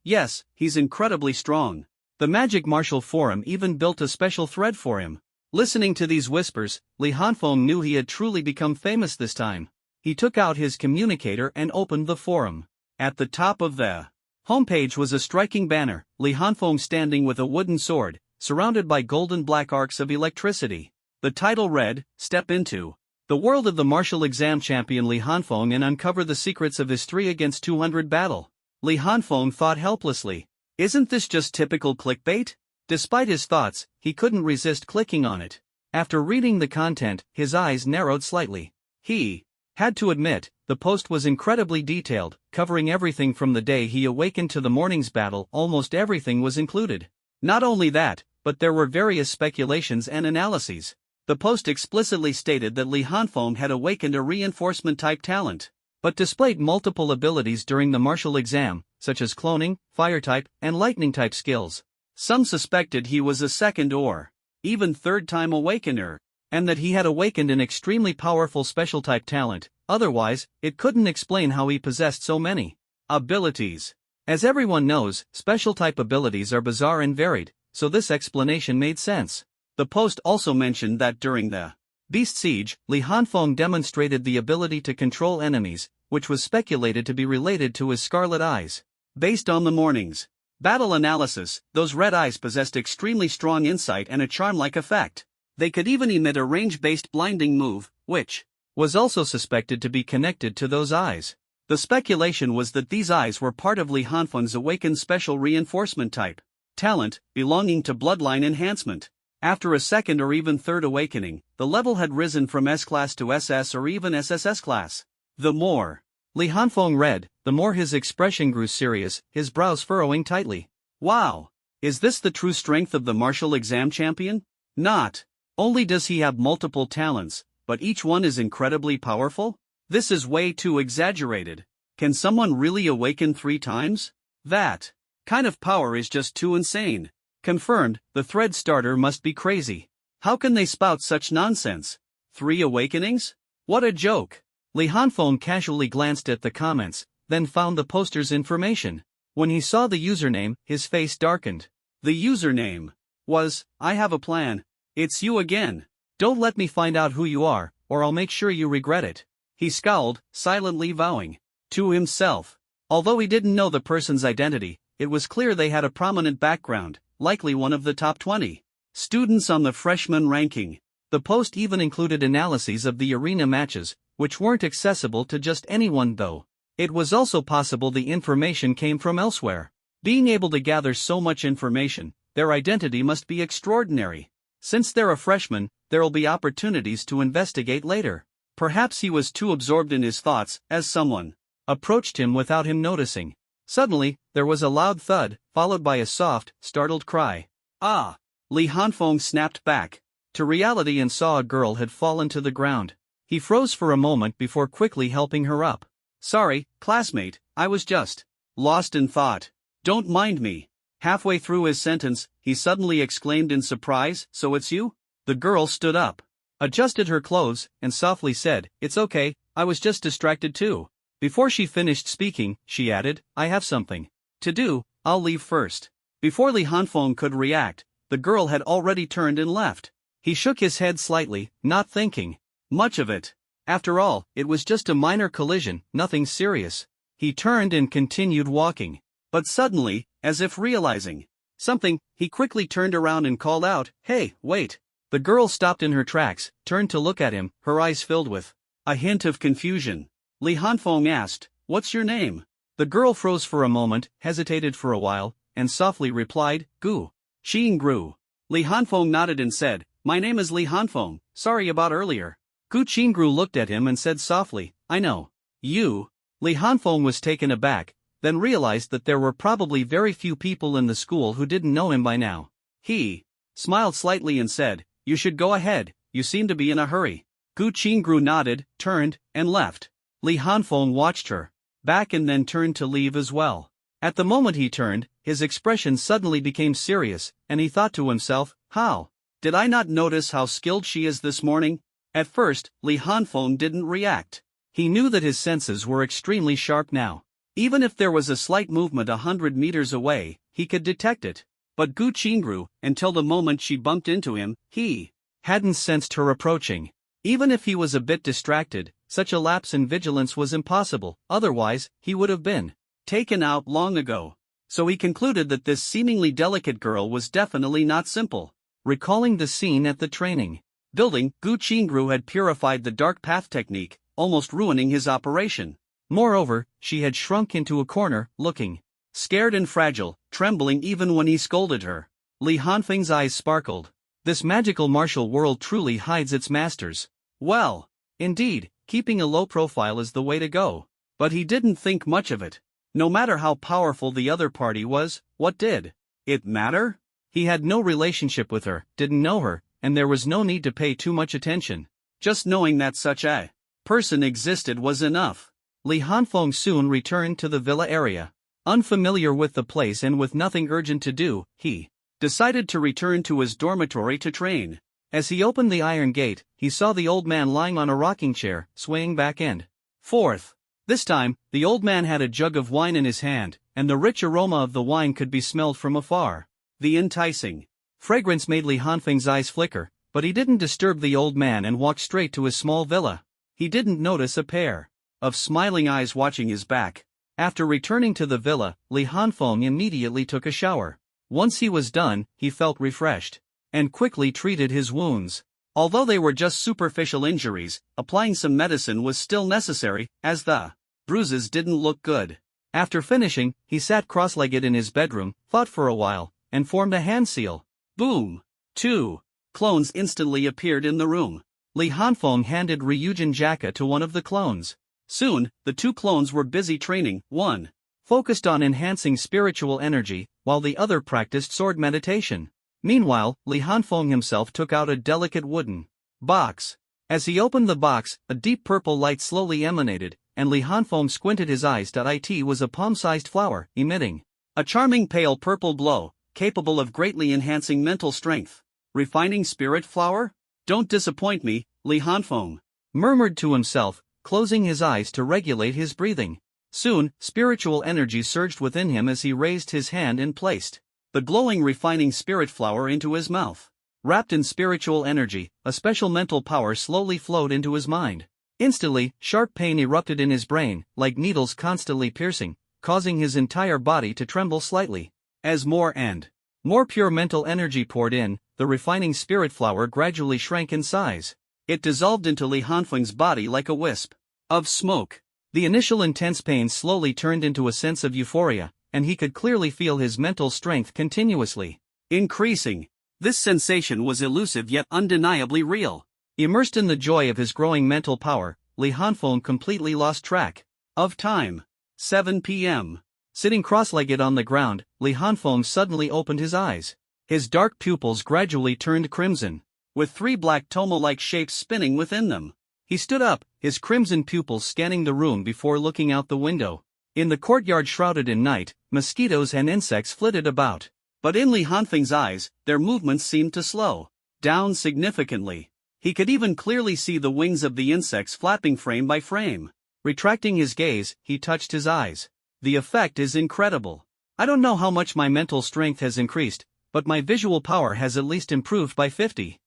he's incredibly strong. The Magic Martial Forum even built a special thread for him." Listening to these whispers, Li Hanfeng knew he had truly become famous this time. He took out his communicator and opened the forum. At the top of the homepage was a striking banner, Li Hanfeng standing with a wooden sword, surrounded by golden black arcs of electricity. The title read, "Step into the world of the martial exam champion Li Hanfeng and uncover the secrets of his 3 against 200 battle." Li Hanfeng thought helplessly, "Isn't this just typical clickbait?" Despite his thoughts, he couldn't resist clicking on it. After reading the content, his eyes narrowed slightly. He had to admit, the post was incredibly detailed, covering everything from the day he awakened to the morning's battle. Almost everything was included. Not only that, but there were various speculations and analyses. The post explicitly stated that Li Hanfeng had awakened a reinforcement-type talent, but displayed multiple abilities during the martial exam, such as cloning, fire-type, and lightning-type skills. Some suspected he was a second or even third-time awakener, and that he had awakened an extremely powerful special-type talent. Otherwise, it couldn't explain how he possessed so many abilities. As everyone knows, special-type abilities are bizarre and varied, so this explanation made sense. The post also mentioned that during the Beast Siege, Li Hanfeng demonstrated the ability to control enemies, which was speculated to be related to his scarlet eyes. Based on the morning's battle analysis, those red eyes possessed extremely strong insight and a charm-like effect. They could even emit a range-based blinding move, which was also suspected to be connected to those eyes. The speculation was that these eyes were part of Li Hanfeng's awakened special reinforcement type talent, belonging to bloodline enhancement. After a second or even third awakening, the level had risen from S-class to SS or even SSS class. The more Li Hanfeng read, the more his expression grew serious, his brows furrowing tightly. Wow! Is this the true strength of the martial exam champion? Not only does he have multiple talents, but each one is incredibly powerful? This is way too exaggerated. Can someone really awaken 3 times? That kind of power is just too insane. Confirmed, the thread starter must be crazy. How can they spout such nonsense? 3 awakenings? What a joke! Li Hanfeng casually glanced at the comments, then found the poster's information. When he saw the username, his face darkened. The username was, "I have a plan. It's you again. Don't let me find out who you are, or I'll make sure you regret it." He scowled, silently vowing to himself. Although he didn't know the person's identity, it was clear they had a prominent background, likely one of the top 20 students on the freshman ranking. The post even included analyses of the arena matches, which weren't accessible to just anyone though. It was also possible the information came from elsewhere. Being able to gather so much information, their identity must be extraordinary. Since they're a freshman, there'll be opportunities to investigate later. Perhaps he was too absorbed in his thoughts as someone approached him without him noticing. Suddenly, there was a loud thud, followed by a soft, startled cry. Ah! Li Hanfeng snapped back to reality and saw a girl had fallen to the ground. He froze for a moment before quickly helping her up. Sorry, classmate, I was just lost in thought. Don't mind me. Halfway through his sentence, he suddenly exclaimed in surprise, so it's you? The girl stood up, adjusted her clothes, and softly said, It's okay, I was just distracted too. Before she finished speaking, she added, I have something to do, I'll leave first. Before Li Hanfeng could react, the girl had already turned and left. He shook his head slightly, not thinking much of it. After all, it was just a minor collision, nothing serious. He turned and continued walking. But suddenly, as if realizing something, he quickly turned around and called out, Hey, wait. The girl stopped in her tracks, turned to look at him, her eyes filled with a hint of confusion. Li Hanfeng asked, What's your name? The girl froze for a moment, hesitated for a while, and softly replied, Gu Qingru. Li Hanfeng nodded and said, My name is Li Hanfeng, sorry about earlier. Gu Qingru looked at him and said softly, I know. You? Li Hanfeng was taken aback, then realized that there were probably very few people in the school who didn't know him by now. He smiled slightly and said, You should go ahead, you seem to be in a hurry. Gu Qingru nodded, turned, and left. Li Hanfeng watched her back and then turned to leave as well. At the moment he turned, his expression suddenly became serious, and he thought to himself, How did I not notice how skilled she is this morning? At first, Li Hanfeng didn't react. He knew that his senses were extremely sharp now. Even if there was a slight movement 100 meters away, he could detect it. But Gu Qingru, until the moment she bumped into him, he hadn't sensed her approaching. Even if he was a bit distracted, such a lapse in vigilance was impossible, otherwise, he would have been taken out long ago. So he concluded that this seemingly delicate girl was definitely not simple. Recalling the scene at the training building, Gu Qingru had purified the dark path technique, almost ruining his operation. Moreover, she had shrunk into a corner, looking scared and fragile, trembling even when he scolded her. Li Hanfeng's eyes sparkled. This magical martial world truly hides its masters. Well, indeed, keeping a low profile is the way to go. But he didn't think much of it. No matter how powerful the other party was, what did it matter? He had no relationship with her, didn't know her, and there was no need to pay too much attention. Just knowing that such a person existed was enough. Li Hanfeng soon returned to the villa area. Unfamiliar with the place and with nothing urgent to do, he decided to return to his dormitory to train. As he opened the iron gate, he saw the old man lying on a rocking chair, swaying back and forth. This time, the old man had a jug of wine in his hand, and the rich aroma of the wine could be smelled from afar. The enticing fragrance made Li Hanfeng's eyes flicker, but he didn't disturb the old man and walked straight to his small villa. He didn't notice a pair of smiling eyes watching his back. After returning to the villa, Li Hanfeng immediately took a shower. Once he was done, he felt refreshed and quickly treated his wounds. Although they were just superficial injuries, applying some medicine was still necessary, as the bruises didn't look good. After finishing, he sat cross-legged in his bedroom, thought for a while, and formed a hand seal. Boom! 2 clones instantly appeared in the room. Li Hanfeng handed Ryujin Jaka to one of the clones. Soon, the 2 clones were busy training. One focused on enhancing spiritual energy, while the other practiced sword meditation. Meanwhile, Li Hanfeng himself took out a delicate wooden box. As he opened the box, a deep purple light slowly emanated, and Li Hanfeng squinted his eyes. It was a palm-sized flower, emitting a charming pale purple glow, capable of greatly enhancing mental strength. Refining spirit flower? Don't disappoint me, Li Hanfeng murmured to himself, closing his eyes to regulate his breathing. Soon, spiritual energy surged within him as he raised his hand and placed the glowing refining spirit flower into his mouth. Wrapped in spiritual energy, a special mental power slowly flowed into his mind. Instantly, sharp pain erupted in his brain, like needles constantly piercing, causing his entire body to tremble slightly. As more and more pure mental energy poured in, the refining spirit flower gradually shrank in size. It dissolved into Li Hanfeng's body like a wisp of smoke. The initial intense pain slowly turned into a sense of euphoria, and he could clearly feel his mental strength continuously increasing. This sensation was elusive yet undeniably real. Immersed in the joy of his growing mental power, Li Hanfeng completely lost track of time. 7 p.m. Sitting cross-legged on the ground, Li Hanfeng suddenly opened his eyes. His dark pupils gradually turned crimson, with 3 black tomo-like shapes spinning within them. He stood up, his crimson pupils scanning the room before looking out the window. In the courtyard shrouded in night, mosquitoes and insects flitted about. But in Li Hanfeng's eyes, their movements seemed to slow down significantly. He could even clearly see the wings of the insects flapping frame by frame. Retracting his gaze, he touched his eyes. The effect is incredible. I don't know how much my mental strength has increased, but my visual power has at least improved by 50%.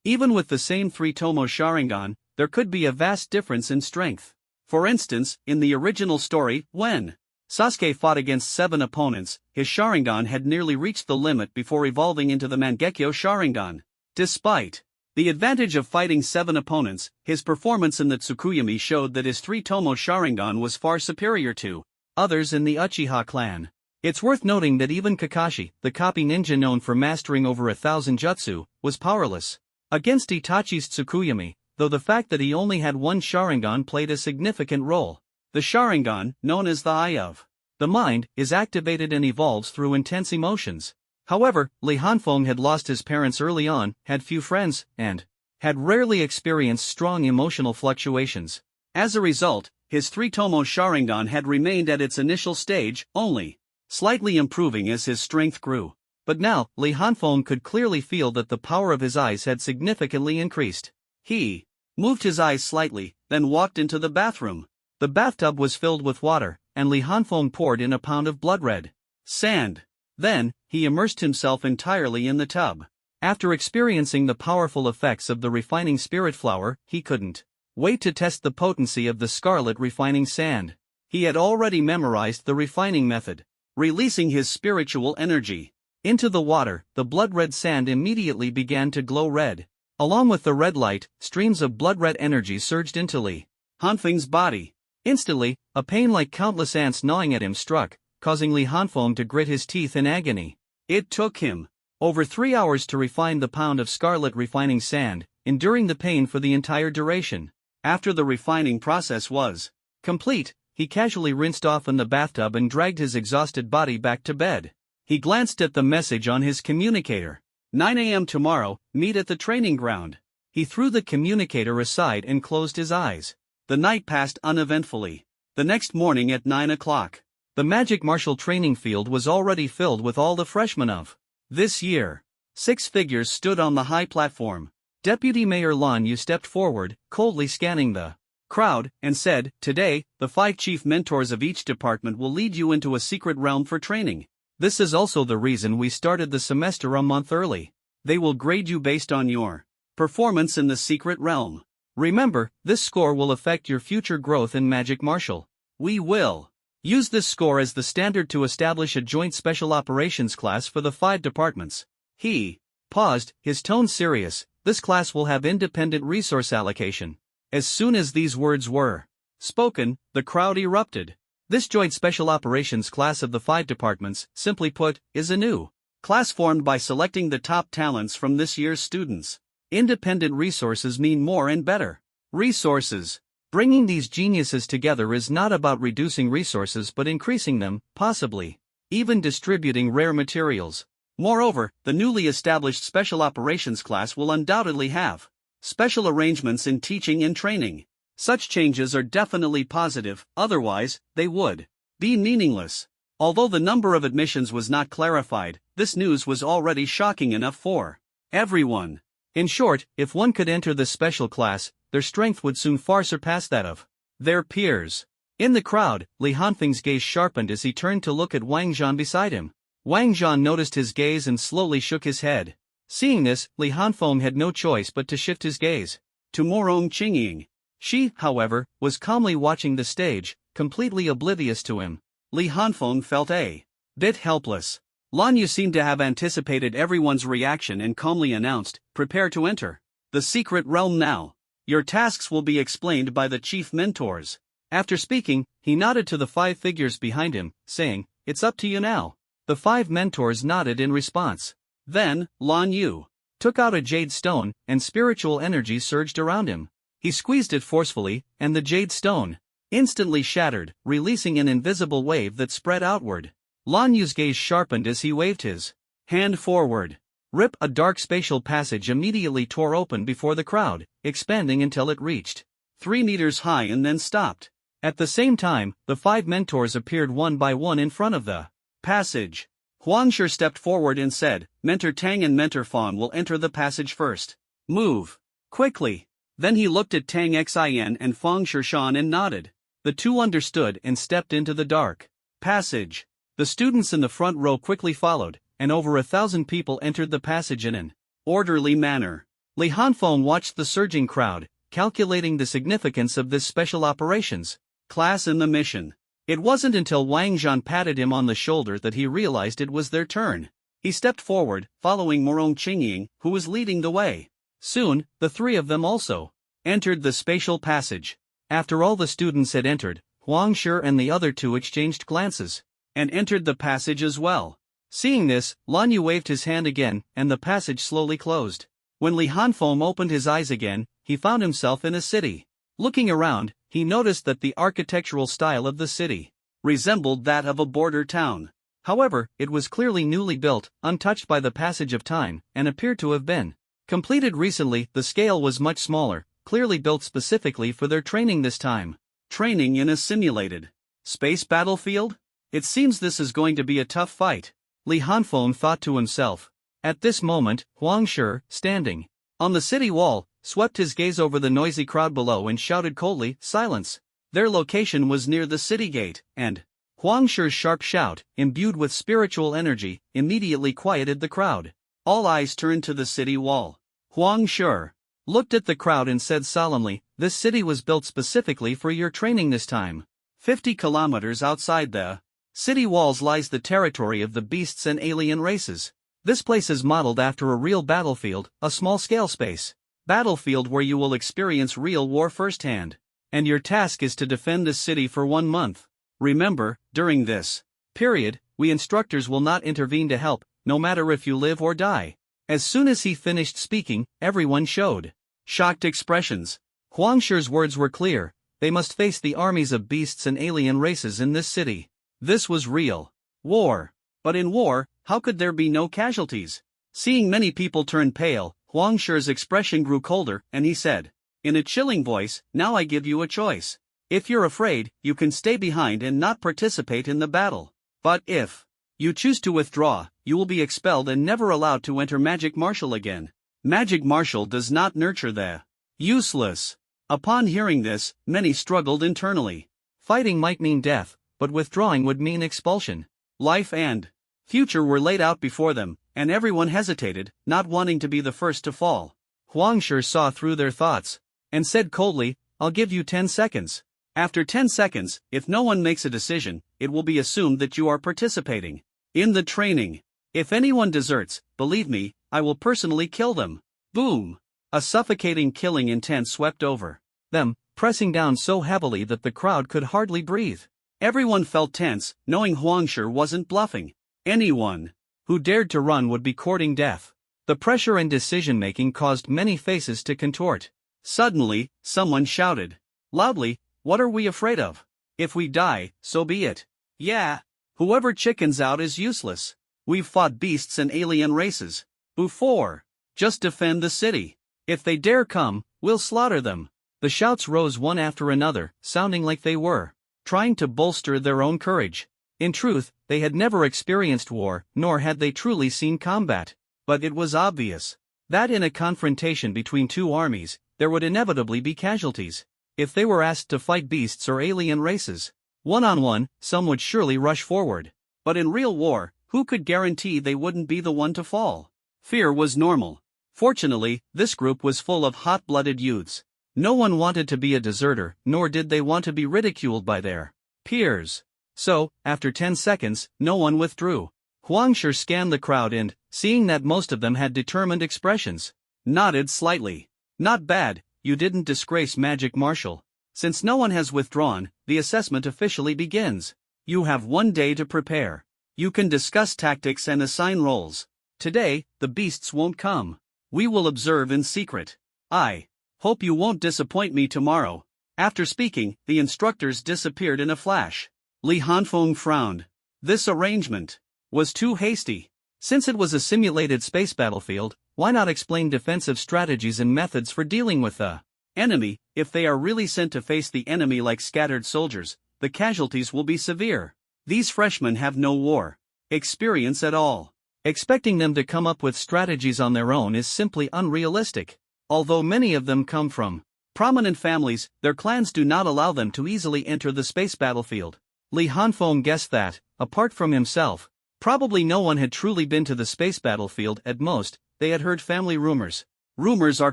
Even with the same 3 Tomo Sharingan, there could be a vast difference in strength. For instance, in the original story, when Sasuke fought against 7 opponents, his Sharingan had nearly reached the limit before evolving into the Mangekyo Sharingan. Despite the advantage of fighting 7 opponents, his performance in the Tsukuyomi showed that his 3 Tomo Sharingan was far superior to others in the Uchiha clan. It's worth noting that even Kakashi, the copy ninja known for mastering over 1,000 jutsu, was powerless against Itachi's Tsukuyomi, though the fact that he only had 1 Sharingan played a significant role. The Sharingan, known as the Eye of the Mind, is activated and evolves through intense emotions. However, Li Hanfeng had lost his parents early on, had few friends, and had rarely experienced strong emotional fluctuations. As a result, his 3 Tomo Sharingan had remained at its initial stage, only slightly improving as his strength grew. But now, Li Hanfeng could clearly feel that the power of his eyes had significantly increased. He moved his eyes slightly, then walked into the bathroom. The bathtub was filled with water, and Li Hanfeng poured in a pound of blood-red sand. Then, he immersed himself entirely in the tub. After experiencing the powerful effects of the refining spirit flower, he couldn't wait to test the potency of the scarlet refining sand. He had already memorized the refining method. Releasing his spiritual energy into the water, the blood-red sand immediately began to glow red. Along with the red light, streams of blood-red energy surged into Li Hanfeng's body. Instantly, a pain like countless ants gnawing at him struck, causing Li Hanfeng to grit his teeth in agony. It took him over 3 hours to refine the pound of scarlet refining sand, enduring the pain for the entire duration. After the refining process was complete, he casually rinsed off in the bathtub and dragged his exhausted body back to bed. He glanced at the message on his communicator. 9 a.m. tomorrow, meet at the training ground. He threw the communicator aside and closed his eyes. The night passed uneventfully. The next morning at 9 o'clock, the magic martial training field was already filled with all the freshmen of this year. 6 figures stood on the high platform. Deputy Mayor Lan Yu stepped forward, coldly scanning the crowd, and said, "Today, the 5 chief mentors of each department will lead you into a secret realm for training. This is also the reason we started the semester a month early. They will grade you based on your performance in the secret realm. Remember, this score will affect your future growth in magic martial. We will use this score as the standard to establish a joint special operations class for the 5 departments." He paused, his tone serious. "This class will have independent resource allocation." As soon as these words were spoken, the crowd erupted. This joint special operations class of the 5 departments, simply put, is a new class formed by selecting the top talents from this year's students. Independent resources mean more and better resources. Bringing these geniuses together is not about reducing resources but increasing them, possibly even distributing rare materials. Moreover, the newly established special operations class will undoubtedly have special arrangements in teaching and training. Such changes are definitely positive, otherwise, they would be meaningless. Although the number of admissions was not clarified, this news was already shocking enough for everyone. In short, if one could enter this special class, their strength would soon far surpass that of their peers. In the crowd, Li Hanfeng's gaze sharpened as he turned to look at Wang Zhan beside him. Wang Zhan noticed his gaze and slowly shook his head. Seeing this, Li Hanfeng had no choice but to shift his gaze to Morong Qingying. She, however, was calmly watching the stage, completely oblivious to him. Li Hanfeng felt a bit helpless. Lan Yu seemed to have anticipated everyone's reaction and calmly announced, "Prepare to enter the secret realm now. Your tasks will be explained by the chief mentors." After speaking, he nodded to the 5 figures behind him, saying, "It's up to you now." The 5 mentors nodded in response. Then, Lan Yu took out a jade stone, and spiritual energy surged around him. He squeezed it forcefully, and the jade stone instantly shattered, releasing an invisible wave that spread outward. Lan Yu's gaze sharpened as he waved his hand forward. Rip! A dark spatial passage immediately tore open before the crowd, expanding until it reached 3 meters high and then stopped. At the same time, the 5 mentors appeared one by one in front of the passage. Huangshi stepped forward and said, "Mentor Tang and Mentor Fawn will enter the passage first. Move quickly." Then he looked at Tang Xin and Fang Shishan and nodded. The two understood and stepped into the dark passage. The students in the front row quickly followed, and over 1,000 people entered the passage in an orderly manner. Li Hanfeng watched the surging crowd, calculating the significance of this special operations class in the mission. It wasn't until Wang Zhan patted him on the shoulder that he realized it was their turn. He stepped forward, following Morong Qingying, who was leading the way. Soon, the 3 of them also entered the spatial passage. After all the students had entered, Huangshi and the other 2 exchanged glances and entered the passage as well. Seeing this, Lan Yu waved his hand again, and the passage slowly closed. When Li Hanfeng opened his eyes again, he found himself in a city. Looking around, he noticed that the architectural style of the city resembled that of a border town. However, it was clearly newly built, untouched by the passage of time, and appeared to have been completed recently. The scale was much smaller, clearly built specifically for their training this time. Training in a simulated space battlefield? It seems this is going to be a tough fight, Li Hanfeng thought to himself. At this moment, Huangshi, standing on the city wall, swept his gaze over the noisy crowd below and shouted coldly, "Silence!" Their location was near the city gate, and Huangshi's sharp shout, imbued with spiritual energy, immediately quieted the crowd. All eyes turned to the city wall. Huangshi looked at the crowd and said solemnly, "This city was built specifically for your training this time. 50 kilometers outside the city walls lies the territory of the beasts and alien races. This place is modeled after a real battlefield, a small-scale space battlefield where you will experience real war firsthand. And your task is to defend this city for 1 month. Remember, during this period, we instructors will not intervene to help, no matter if you live or die." As soon as he finished speaking, everyone showed shocked expressions. Huangshi's words were clear: they must face the armies of beasts and alien races in this city. This was real war. But in war, how could there be no casualties? Seeing many people turn pale, Huangshi's expression grew colder, and he said, in a chilling voice, "Now I give you a choice. If you're afraid, you can stay behind and not participate in the battle. But if you choose to withdraw, you will be expelled and never allowed to enter Magic Martial again. Magic Martial does not nurture the useless." Upon hearing this, many struggled internally. Fighting might mean death, but withdrawing would mean expulsion. Life and future were laid out before them, and everyone hesitated, not wanting to be the first to fall. Huangshi saw through their thoughts and said coldly, "I'll give you 10 seconds. After 10 seconds, if no one makes a decision, it will be assumed that you are participating in the training. If anyone deserts, believe me, I will personally kill them." Boom! A suffocating killing intent swept over them, pressing down so heavily that the crowd could hardly breathe. Everyone felt tense, knowing Huangshi wasn't bluffing. Anyone who dared to run would be courting death. The pressure and decision-making caused many faces to contort. Suddenly, someone shouted loudly, "What are we afraid of? If we die, so be it. Yeah. Whoever chickens out is useless. We've fought beasts and alien races before. Just defend the city. If they dare come, we'll slaughter them." The shouts rose one after another, sounding like they were trying to bolster their own courage. In truth, they had never experienced war, nor had they truly seen combat. But it was obvious that in a confrontation between 2 armies, there would inevitably be casualties. If they were asked to fight beasts or alien races one-on-one, some would surely rush forward. But in real war, who could guarantee they wouldn't be the one to fall? Fear was normal. Fortunately, this group was full of hot-blooded youths. No one wanted to be a deserter, nor did they want to be ridiculed by their peers. So, after 10 seconds, no one withdrew. Huangshi scanned the crowd and, seeing that most of them had determined expressions, nodded slightly. "Not bad, you didn't disgrace Magic Martial. Since no one has withdrawn, the assessment officially begins. You have 1 day to prepare. You can discuss tactics and assign roles. Today, the beasts won't come. We will observe in secret. I hope you won't disappoint me tomorrow. After speaking, the instructors disappeared in a flash. Li Hanfeng frowned. This arrangement was too hasty. Since it was a simulated space battlefield, why not explain defensive strategies and methods for dealing with the enemy? If they are really sent to face the enemy like scattered soldiers, the casualties will be severe. These freshmen have no war experience at all. Expecting them to come up with strategies on their own is simply unrealistic. Although many of them come from prominent families, their clans do not allow them to easily enter the space battlefield. Li Hanfeng guessed that, apart from himself, probably no one had truly been to the space battlefield. At most, they had heard family rumors. Rumors are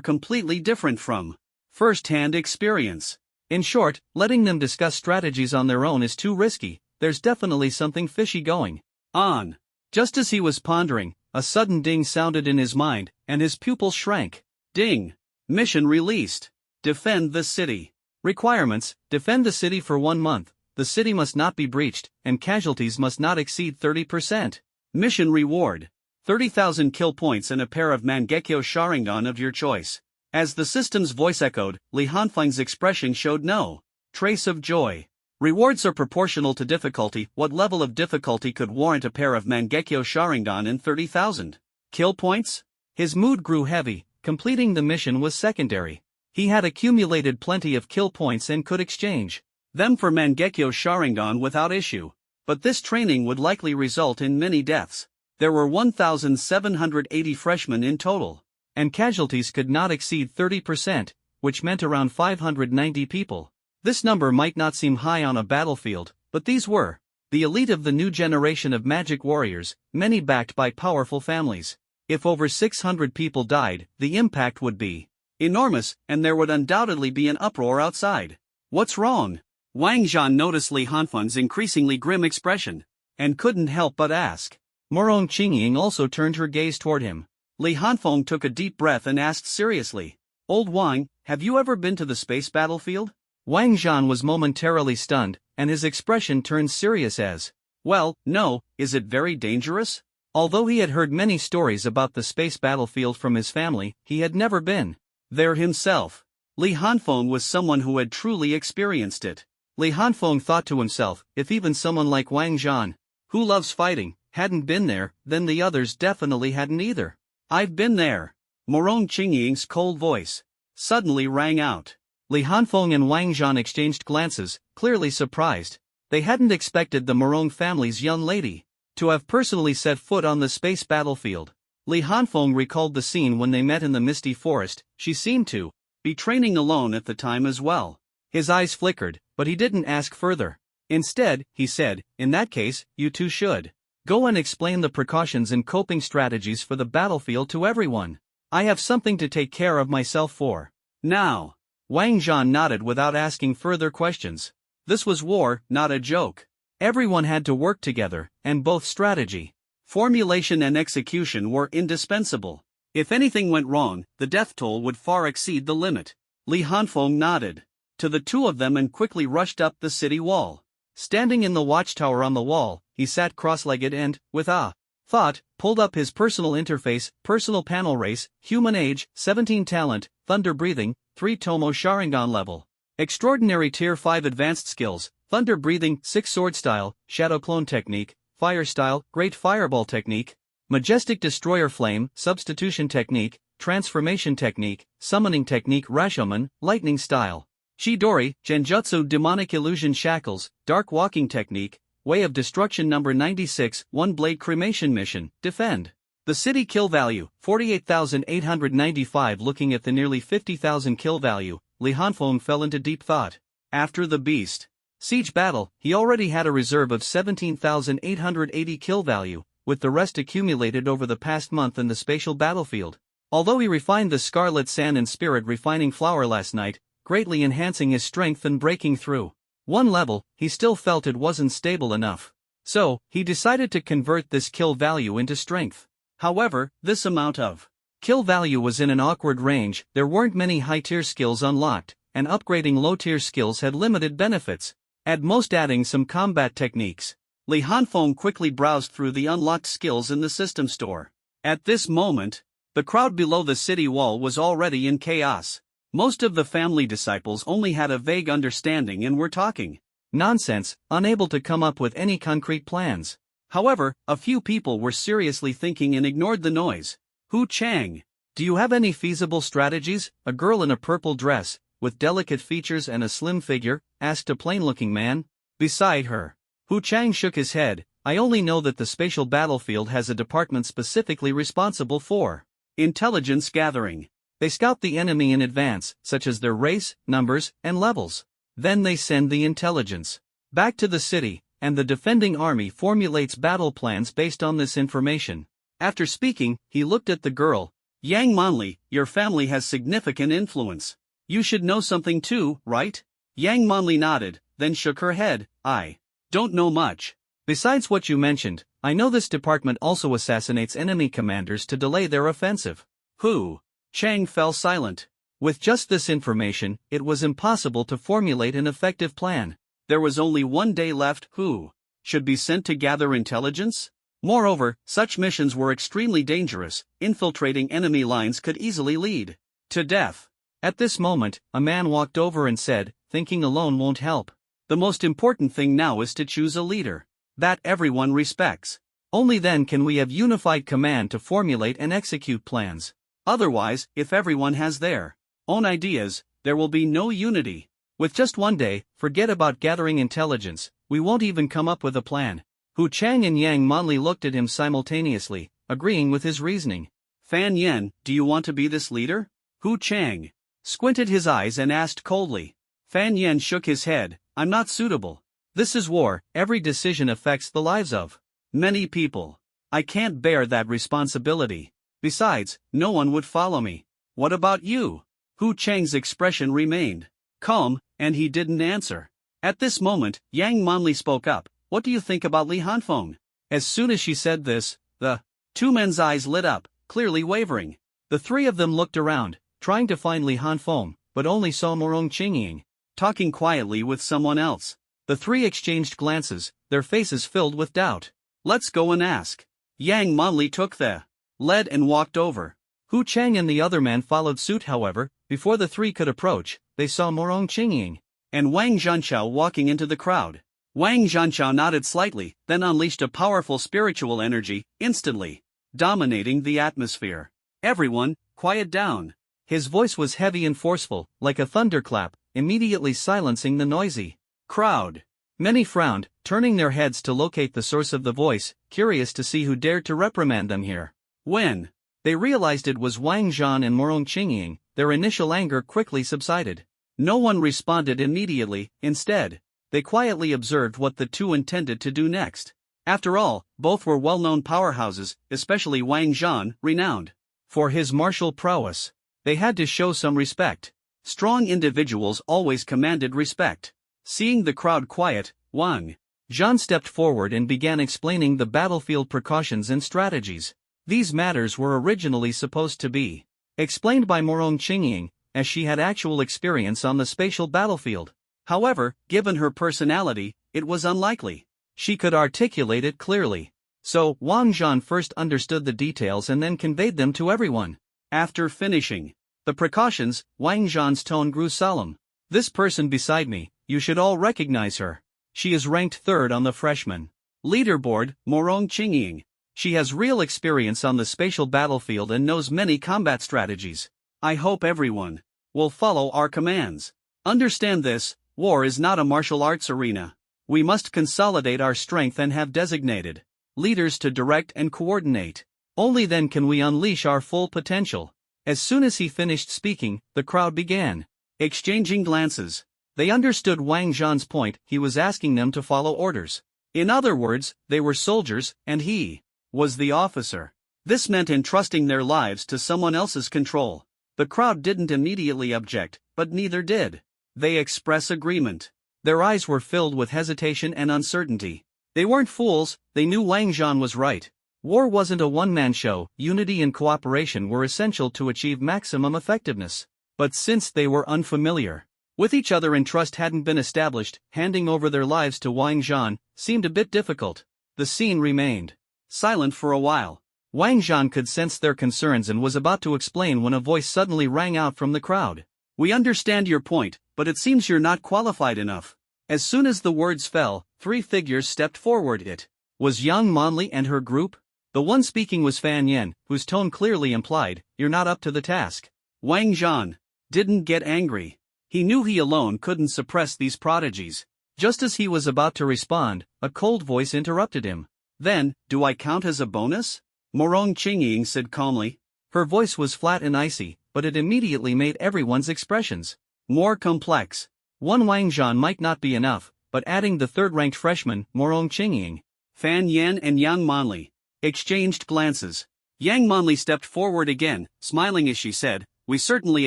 completely different from first-hand experience. In short, letting them discuss strategies on their own is too risky. There's definitely something fishy going on. Just as he was pondering, a sudden ding sounded in his mind, and his pupils shrank. Ding! Mission released. Defend the city. Requirements: defend the city for 1 month. The city must not be breached, and casualties must not exceed 30%. Mission reward: 30,000 kill points and a pair of Mangekyo Sharingan of your choice. As the system's voice echoed, Li Hanfeng's expression showed no trace of joy. Rewards are proportional to difficulty. What level of difficulty could warrant a pair of Mangekyo Sharingan and 30,000 kill points? His mood grew heavy. Completing the mission was secondary. He had accumulated plenty of kill points and could exchange them for Mangekyo Sharingan without issue. But this training would likely result in many deaths. There were 1,780 freshmen in total, and casualties could not exceed 30%, which meant around 590 people. This number might not seem high on a battlefield, but these were the elite of the new generation of magic warriors, many backed by powerful families. If over 600 people died, the impact would be enormous, and there would undoubtedly be an uproar outside. What's wrong? Wang Zhan noticed Li Hanfeng's increasingly grim expression, and couldn't help but ask. Morong Qingying also turned her gaze toward him. Li Hanfeng took a deep breath and asked seriously, "Old Wang, have you ever been to the space battlefield?" Wang Zhan was momentarily stunned, and his expression turned serious as, "Well, no, is it very dangerous?" Although he had heard many stories about the space battlefield from his family, he had never been there himself. Li Hanfeng was someone who had truly experienced it. Li Hanfeng thought to himself, if even someone like Wang Zhan, who loves fighting, hadn't been there, then the others definitely hadn't either. "I've been there." Morong Qingying's cold voice suddenly rang out. Li Hanfeng and Wang Zhan exchanged glances, clearly surprised. They hadn't expected the Morong family's young lady to have personally set foot on the space battlefield. Li Hanfeng recalled the scene when they met in the misty forest. She seemed to be training alone at the time as well. His eyes flickered, but he didn't ask further. Instead, he said, "In that case, you two should go and explain the precautions and coping strategies for the battlefield to everyone. I have something to take care of myself for now." Wang Zhan nodded without asking further questions. This was war, not a joke. Everyone had to work together, and both strategy, formulation and execution were indispensable. If anything went wrong, the death toll would far exceed the limit. Li Hanfeng nodded to the two of them and quickly rushed up the city wall. Standing in the watchtower on the wall, he sat cross-legged and, with a thought, pulled up his personal interface, personal panel race, human age, 17 talent, thunder breathing, 3 Tomo Sharingan level. Extraordinary tier 5 advanced skills, thunder breathing, 6 sword style, shadow clone technique, fire style, great fireball technique, majestic destroyer flame, substitution technique, transformation technique, summoning technique, Rashomon, lightning style. Chidori, Genjutsu demonic illusion shackles, dark walking technique, way of destruction number 96, one blade cremation mission, defend the city. Kill value, 48,895. Looking at the nearly 50,000 kill value, Li Hanfeng fell into deep thought. After the beast siege battle, he already had a reserve of 17,880 kill value, with the rest accumulated over the past month in the spatial battlefield. Although he refined the Scarlet Sand and Spirit Refining Flower last night, greatly enhancing his strength and breaking through one level, he still felt it wasn't stable enough. So, he decided to convert this kill value into strength. However, this amount of kill value was in an awkward range. There weren't many high-tier skills unlocked, and upgrading low-tier skills had limited benefits, at most adding some combat techniques. Li Hanfeng quickly browsed through the unlocked skills in the system store. At this moment, the crowd below the city wall was already in chaos. Most of the family disciples only had a vague understanding and were talking nonsense, unable to come up with any concrete plans. However, a few people were seriously thinking and ignored the noise. Hu Chang, do you have any feasible strategies? A girl in a purple dress, with delicate features and a slim figure, asked a plain-looking man beside her. Hu Chang shook his head. I only know that the spatial battlefield has a department specifically responsible for intelligence gathering. They scout the enemy in advance, such as their race, numbers, and levels. Then they send the intelligence back to the city, and the defending army formulates battle plans based on this information. After speaking, he looked at the girl. Yang Monli, your family has significant influence. You should know something too, right? Yang Monli nodded, then shook her head. I don't know much. Besides what you mentioned, I know this department also assassinates enemy commanders to delay their offensive. Hu Chang fell silent. With just this information, it was impossible to formulate an effective plan. There was only one day left. Who should be sent to gather intelligence? Moreover, such missions were extremely dangerous. Infiltrating enemy lines could easily lead to death. At this moment, a man walked over and said, thinking alone won't help. The most important thing now is to choose a leader that everyone respects. Only then can we have unified command to formulate and execute plans. Otherwise, if everyone has their own ideas, there will be no unity. With just one day, forget about gathering intelligence, we won't even come up with a plan. Hu Chang and Yang Monli looked at him simultaneously, agreeing with his reasoning. Fan Yen, do you want to be this leader? Hu Chang squinted his eyes and asked coldly. Fan Yen shook his head. I'm not suitable. This is war, every decision affects the lives of many people. I can't bear that responsibility. Besides, no one would follow me. What about you? Hu Chang's expression remained calm, and he didn't answer. At this moment, Yang Monli spoke up. What do you think about Li Hanfeng? As soon as she said this, the two men's eyes lit up, clearly wavering. The three of them looked around, trying to find Li Hanfeng, but only saw Morong Qingying talking quietly with someone else. The three exchanged glances, their faces filled with doubt. Let's go and ask. Yang Monli took the lead and walked over. Hu Chang and the other man followed suit. However, before the three could approach, they saw Morong Qingying and Wang Zhanchao walking into the crowd. Wang Zhanchao nodded slightly, then unleashed a powerful spiritual energy, instantly dominating the atmosphere. Everyone, quiet down. His voice was heavy and forceful, like a thunderclap, immediately silencing the noisy crowd. Many frowned, turning their heads to locate the source of the voice, curious to see who dared to reprimand them here. When they realized it was Wang Zhan and Morong Qingying, their initial anger quickly subsided. No one responded immediately. Instead, they quietly observed what the two intended to do next. After all, both were well-known powerhouses, especially Wang Zhan, renowned for his martial prowess. They had to show some respect. Strong individuals always commanded respect. Seeing the crowd quiet, Wang Zhan stepped forward and began explaining the battlefield precautions and strategies. These matters were originally supposed to be explained by Morong Qingying, as she had actual experience on the spatial battlefield. However, given her personality, it was unlikely she could articulate it clearly. So, Wang Zhan first understood the details and then conveyed them to everyone. After finishing the precautions, Wang Zhan's tone grew solemn. This person beside me, you should all recognize her. She is ranked third on the freshman leaderboard, Morong Qingying. She has real experience on the spatial battlefield and knows many combat strategies. I hope everyone will follow our commands. Understand this, war is not a martial arts arena. We must consolidate our strength and have designated leaders to direct and coordinate. Only then can we unleash our full potential. As soon as he finished speaking, the crowd began exchanging glances. They understood Wang Zhan's point. He was asking them to follow orders. In other words, they were soldiers, and he was the officer. This meant entrusting their lives to someone else's control. The crowd didn't immediately object, but neither did they express agreement. Their eyes were filled with hesitation and uncertainty. They weren't fools, they knew Wang Zhan was right. War wasn't a one-man show. Unity and cooperation were essential to achieve maximum effectiveness. But since they were unfamiliar with each other and trust hadn't been established, handing over their lives to Wang Zhan seemed a bit difficult. The scene remained silent for a while. Wang Zhan could sense their concerns and was about to explain when a voice suddenly rang out from the crowd. We understand your point, but it seems you're not qualified enough. As soon as the words fell, 3 figures stepped forward. It was Yang Monli and her group. The one speaking was Fan Yen, whose tone clearly implied, you're not up to the task. Wang Zhan didn't get angry. He knew he alone couldn't suppress these prodigies. Just as he was about to respond, a cold voice interrupted him. Then, do I count as a bonus? Morong Qingying said calmly. Her voice was flat and icy, but it immediately made everyone's expressions more complex. One Wang Zhan might not be enough, but adding the third-ranked freshman, Morong Qingying, Fan Yan and Yang Monli exchanged glances. Yang Monli stepped forward again, smiling as she said, we certainly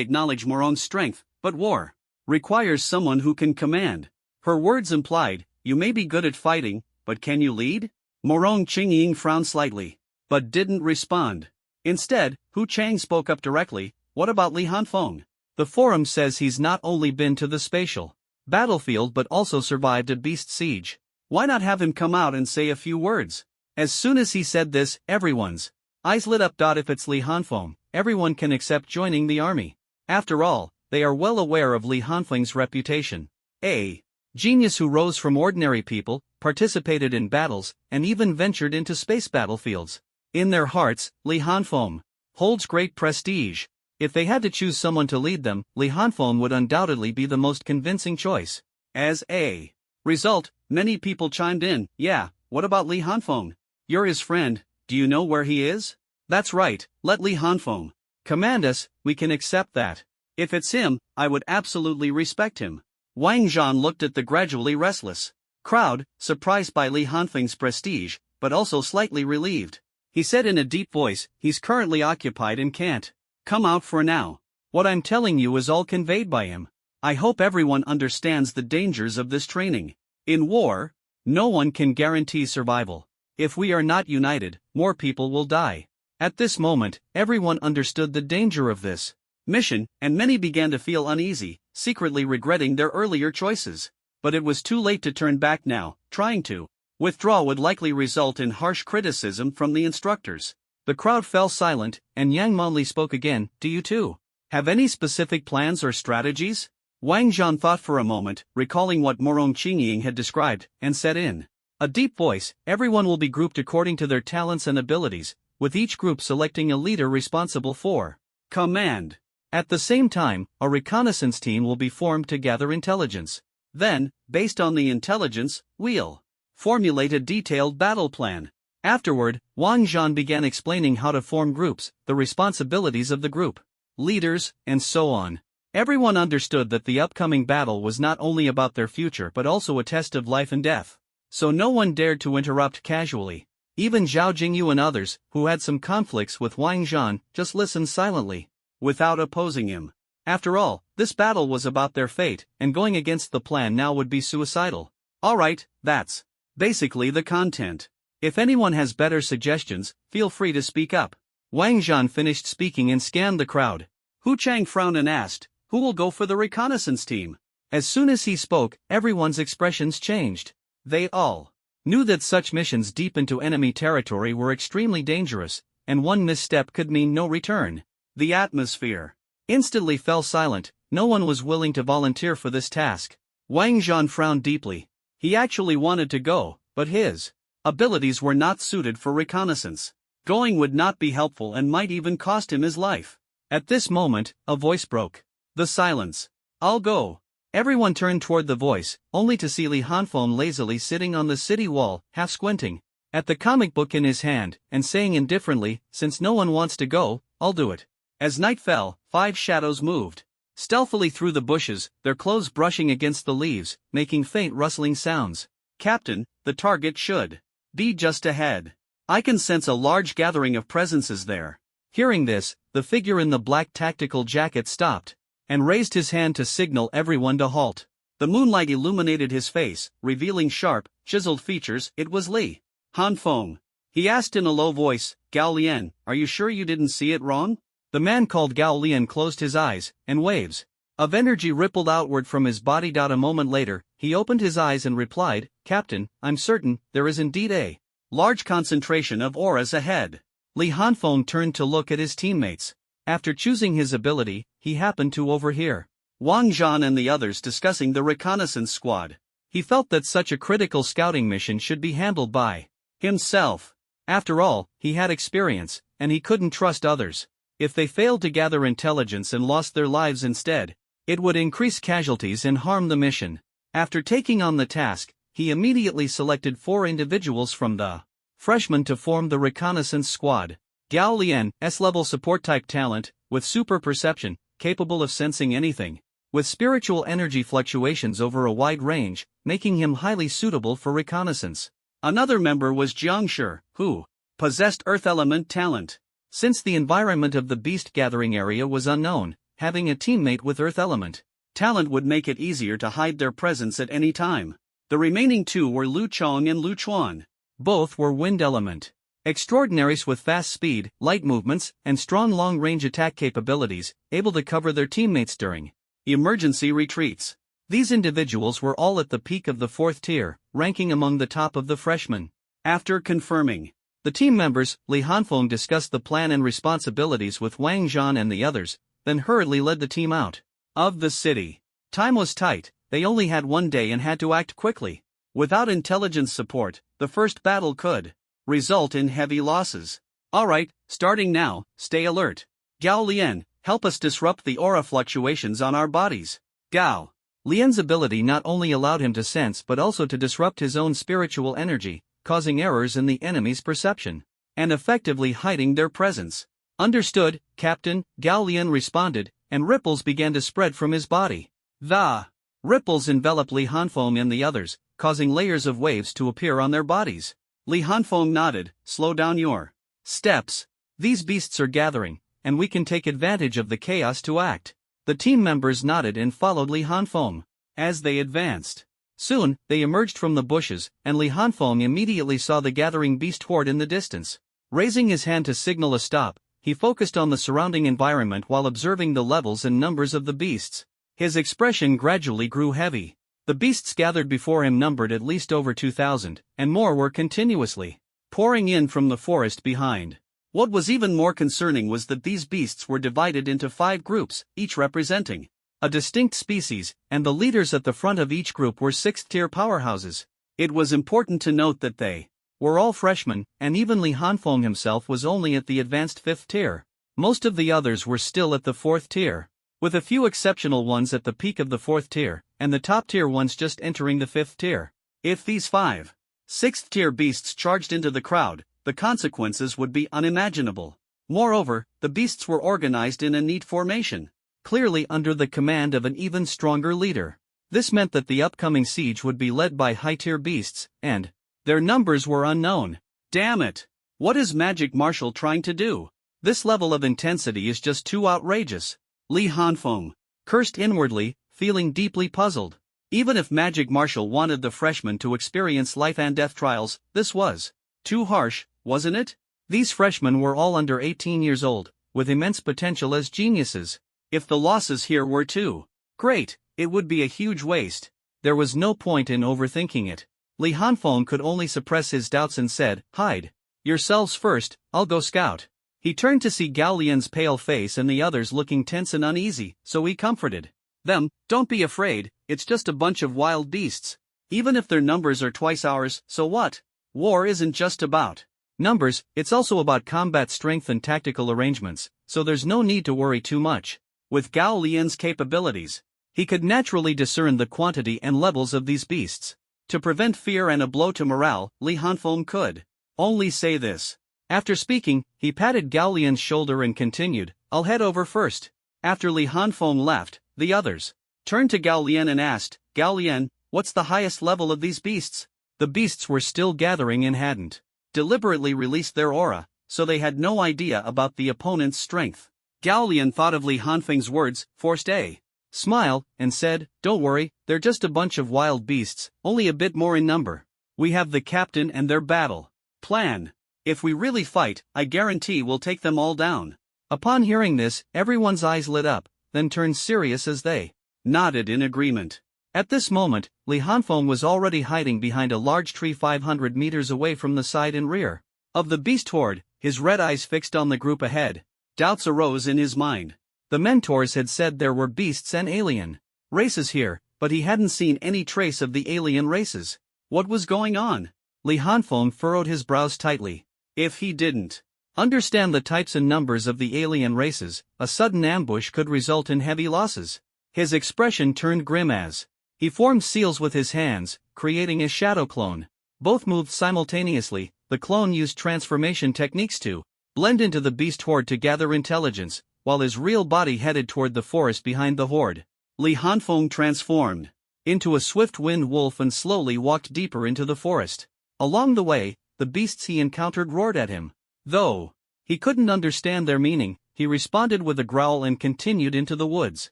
acknowledge Morong's strength, but war requires someone who can command. Her words implied, you may be good at fighting, but can you lead? Morong Qingying frowned slightly, but didn't respond. Instead, Hu Chang spoke up directly, what about Li Hanfeng? The forum says he's not only been to the spatial battlefield but also survived a beast siege. Why not have him come out and say a few words? As soon as he said this, everyone's eyes lit up. If it's Li Hanfeng, everyone can accept joining the army. After all, they are well aware of Li Hanfeng's reputation. A genius who rose from ordinary people, participated in battles, and even ventured into space battlefields. In their hearts, Li Hanfeng holds great prestige. If they had to choose someone to lead them, Li Hanfeng would undoubtedly be the most convincing choice. As a result, many people chimed in, yeah, what about Li Hanfeng? You're his friend, do you know where he is? That's right, let Li Hanfeng command us, we can accept that. If it's him, I would absolutely respect him. Wang Zhan looked at the gradually restless crowd, surprised by Li Hanfeng's prestige, but also slightly relieved. He said in a deep voice, he's currently occupied and can't come out for now. What I'm telling you is all conveyed by him. I hope everyone understands the dangers of this training. In war, no one can guarantee survival. If we are not united, more people will die. At this moment, everyone understood the danger of this mission, and many began to feel uneasy, secretly regretting their earlier choices. But it was too late to turn back now. Trying to withdraw would likely result in harsh criticism from the instructors. The crowd fell silent, and Yang Monli spoke again, do you too have any specific plans or strategies? Wang Zhan thought for a moment, recalling what Morong Qingying had described, and said in a deep voice, everyone will be grouped according to their talents and abilities, with each group selecting a leader responsible for command. At the same time, a reconnaissance team will be formed to gather intelligence. Then, based on the intelligence, we'll formulate a detailed battle plan. Afterward, Wang Zhan began explaining how to form groups, the responsibilities of the group leaders, and so on. Everyone understood that the upcoming battle was not only about their future but also a test of life and death. So no one dared to interrupt casually. Even Zhao Jingyu and others, who had some conflicts with Wang Zhan, just listened silently, without opposing him. After all, this battle was about their fate, and going against the plan now would be suicidal. Alright, that's basically the content. If anyone has better suggestions, feel free to speak up. Wang Zhan finished speaking and scanned the crowd. Hu Chang frowned and asked, who will go for the reconnaissance team? As soon as he spoke, everyone's expressions changed. They all knew that such missions deep into enemy territory were extremely dangerous, and one misstep could mean no return. The atmosphere instantly fell silent. No one was willing to volunteer for this task. Wang Zhan frowned deeply. He actually wanted to go, but his abilities were not suited for reconnaissance. Going would not be helpful and might even cost him his life. At this moment, a voice broke the silence. I'll go. Everyone turned toward the voice, only to see Li Hanfeng lazily sitting on the city wall, half squinting at the comic book in his hand, and saying indifferently, since no one wants to go, I'll do it. As night fell, 5 shadows moved stealthily through the bushes, their clothes brushing against the leaves, making faint rustling sounds. Captain, the target should be just ahead. I can sense a large gathering of presences there. Hearing this, the figure in the black tactical jacket stopped and raised his hand to signal everyone to halt. The moonlight illuminated his face, revealing sharp, chiseled features. It was Li Hanfeng. He asked in a low voice, Gao Lian, are you sure you didn't see it wrong? The man called Gao Lian closed his eyes, and waves of energy rippled outward from his body. A moment later, he opened his eyes and replied, Captain, I'm certain, there is indeed a large concentration of auras ahead. Li Hanfeng turned to look at his teammates. After choosing his ability, he happened to overhear Wang Zhan and the others discussing the reconnaissance squad. He felt that such a critical scouting mission should be handled by himself. After all, he had experience, and he couldn't trust others. If they failed to gather intelligence and lost their lives instead, it would increase casualties and harm the mission. After taking on the task, he immediately selected 4 individuals from the freshmen to form the reconnaissance squad. Gao Lian, S-level support-type talent, with super perception, capable of sensing anything, with spiritual energy fluctuations over a wide range, making him highly suitable for reconnaissance. Another member was Jiang Shi, who possessed earth element talent. Since the environment of the beast gathering area was unknown, having a teammate with earth element talent would make it easier to hide their presence at any time. The remaining 2 were Lu Chong and Lu Chuan. Both were wind element extraordinaries with fast speed, light movements, and strong long-range attack capabilities, able to cover their teammates during emergency retreats. These individuals were all at the peak of the 4th tier, ranking among the top of the freshmen. After confirming the team members, Li Hanfeng discussed the plan and responsibilities with Wang Zhan and the others, then hurriedly led the team out of the city. Time was tight, they only had 1 day and had to act quickly. Without intelligence support, the first battle could result in heavy losses. Alright, starting now, stay alert. Gao Lian, help us disrupt the aura fluctuations on our bodies. Gao Lian's ability not only allowed him to sense but also to disrupt his own spiritual energy, causing errors in the enemy's perception, and effectively hiding their presence. Understood, Captain, Gao Lian responded, and ripples began to spread from his body. The ripples enveloped Li Hanfeng and the others, causing layers of waves to appear on their bodies. Li Hanfeng nodded, slow down your steps. These beasts are gathering, and we can take advantage of the chaos to act. The team members nodded and followed Li Hanfeng. As they advanced, soon, they emerged from the bushes, and Li Hanfeng immediately saw the gathering beast horde in the distance. Raising his hand to signal a stop, he focused on the surrounding environment while observing the levels and numbers of the beasts. His expression gradually grew heavy. The beasts gathered before him numbered at least over 2,000, and more were continuously pouring in from the forest behind. What was even more concerning was that these beasts were divided into 5 groups, each representing a distinct species, and the leaders at the front of each group were 6th-tier powerhouses. It was important to note that they were all freshmen, and even Li Hanfeng himself was only at the advanced 5th tier. Most of the others were still at the 4th tier, with a few exceptional ones at the peak of the 4th tier, and the top-tier ones just entering the 5th tier. If these 5 6th-tier beasts charged into the crowd, the consequences would be unimaginable. Moreover, the beasts were organized in a neat formation, clearly under the command of an even stronger leader. This meant that the upcoming siege would be led by high-tier beasts, and their numbers were unknown. Damn it! What is Magic Marshal trying to do? This level of intensity is just too outrageous. Li Hanfeng cursed inwardly, feeling deeply puzzled. Even if Magic Marshal wanted the freshmen to experience life and death trials, this was too harsh, wasn't it? These freshmen were all under 18 years old, with immense potential as geniuses. If the losses here were too great, it would be a huge waste. There was no point in overthinking it. Li Hanfeng could only suppress his doubts and said, "Hide yourselves first, I'll go scout." He turned to see Gao Lian's pale face and the others looking tense and uneasy, so he comforted them. "Don't be afraid, it's just a bunch of wild beasts. Even if their numbers are twice ours, so what? War isn't just about numbers, it's also about combat strength and tactical arrangements, so there's no need to worry too much." With Gao Lian's capabilities, he could naturally discern the quantity and levels of these beasts. To prevent fear and a blow to morale, Li Hanfeng could only say this. After speaking, he patted Gao Lian's shoulder and continued, "I'll head over first." After Li Hanfeng left, the others turned to Gao Lian and asked, "Gao Lian, what's the highest level of these beasts?" The beasts were still gathering and hadn't deliberately released their aura, so they had no idea about the opponent's strength. Gao Lian thought of Li Hanfeng's words, forced a smile, and said, "Don't worry, they're just a bunch of wild beasts, only a bit more in number. We have the captain and their battle plan. If we really fight, I guarantee we'll take them all down." Upon hearing this, everyone's eyes lit up, then turned serious as they nodded in agreement. At this moment, Li Hanfeng was already hiding behind a large tree 500 meters away from the side and rear. Of the beast horde, his red eyes fixed on the group ahead, doubts arose in his mind. The mentors had said there were beasts and alien races here, but he hadn't seen any trace of the alien races. What was going on? Li Hanfeng furrowed his brows tightly. If he didn't understand the types and numbers of the alien races, a sudden ambush could result in heavy losses. His expression turned grim as he formed seals with his hands, creating a shadow clone. Both moved simultaneously. The clone used transformation techniques to blend into the beast horde to gather intelligence, while his real body headed toward the forest behind the horde. Li Hanfeng transformed into a swift-winged wolf and slowly walked deeper into the forest. Along the way, the beasts he encountered roared at him. Though he couldn't understand their meaning, he responded with a growl and continued into the woods.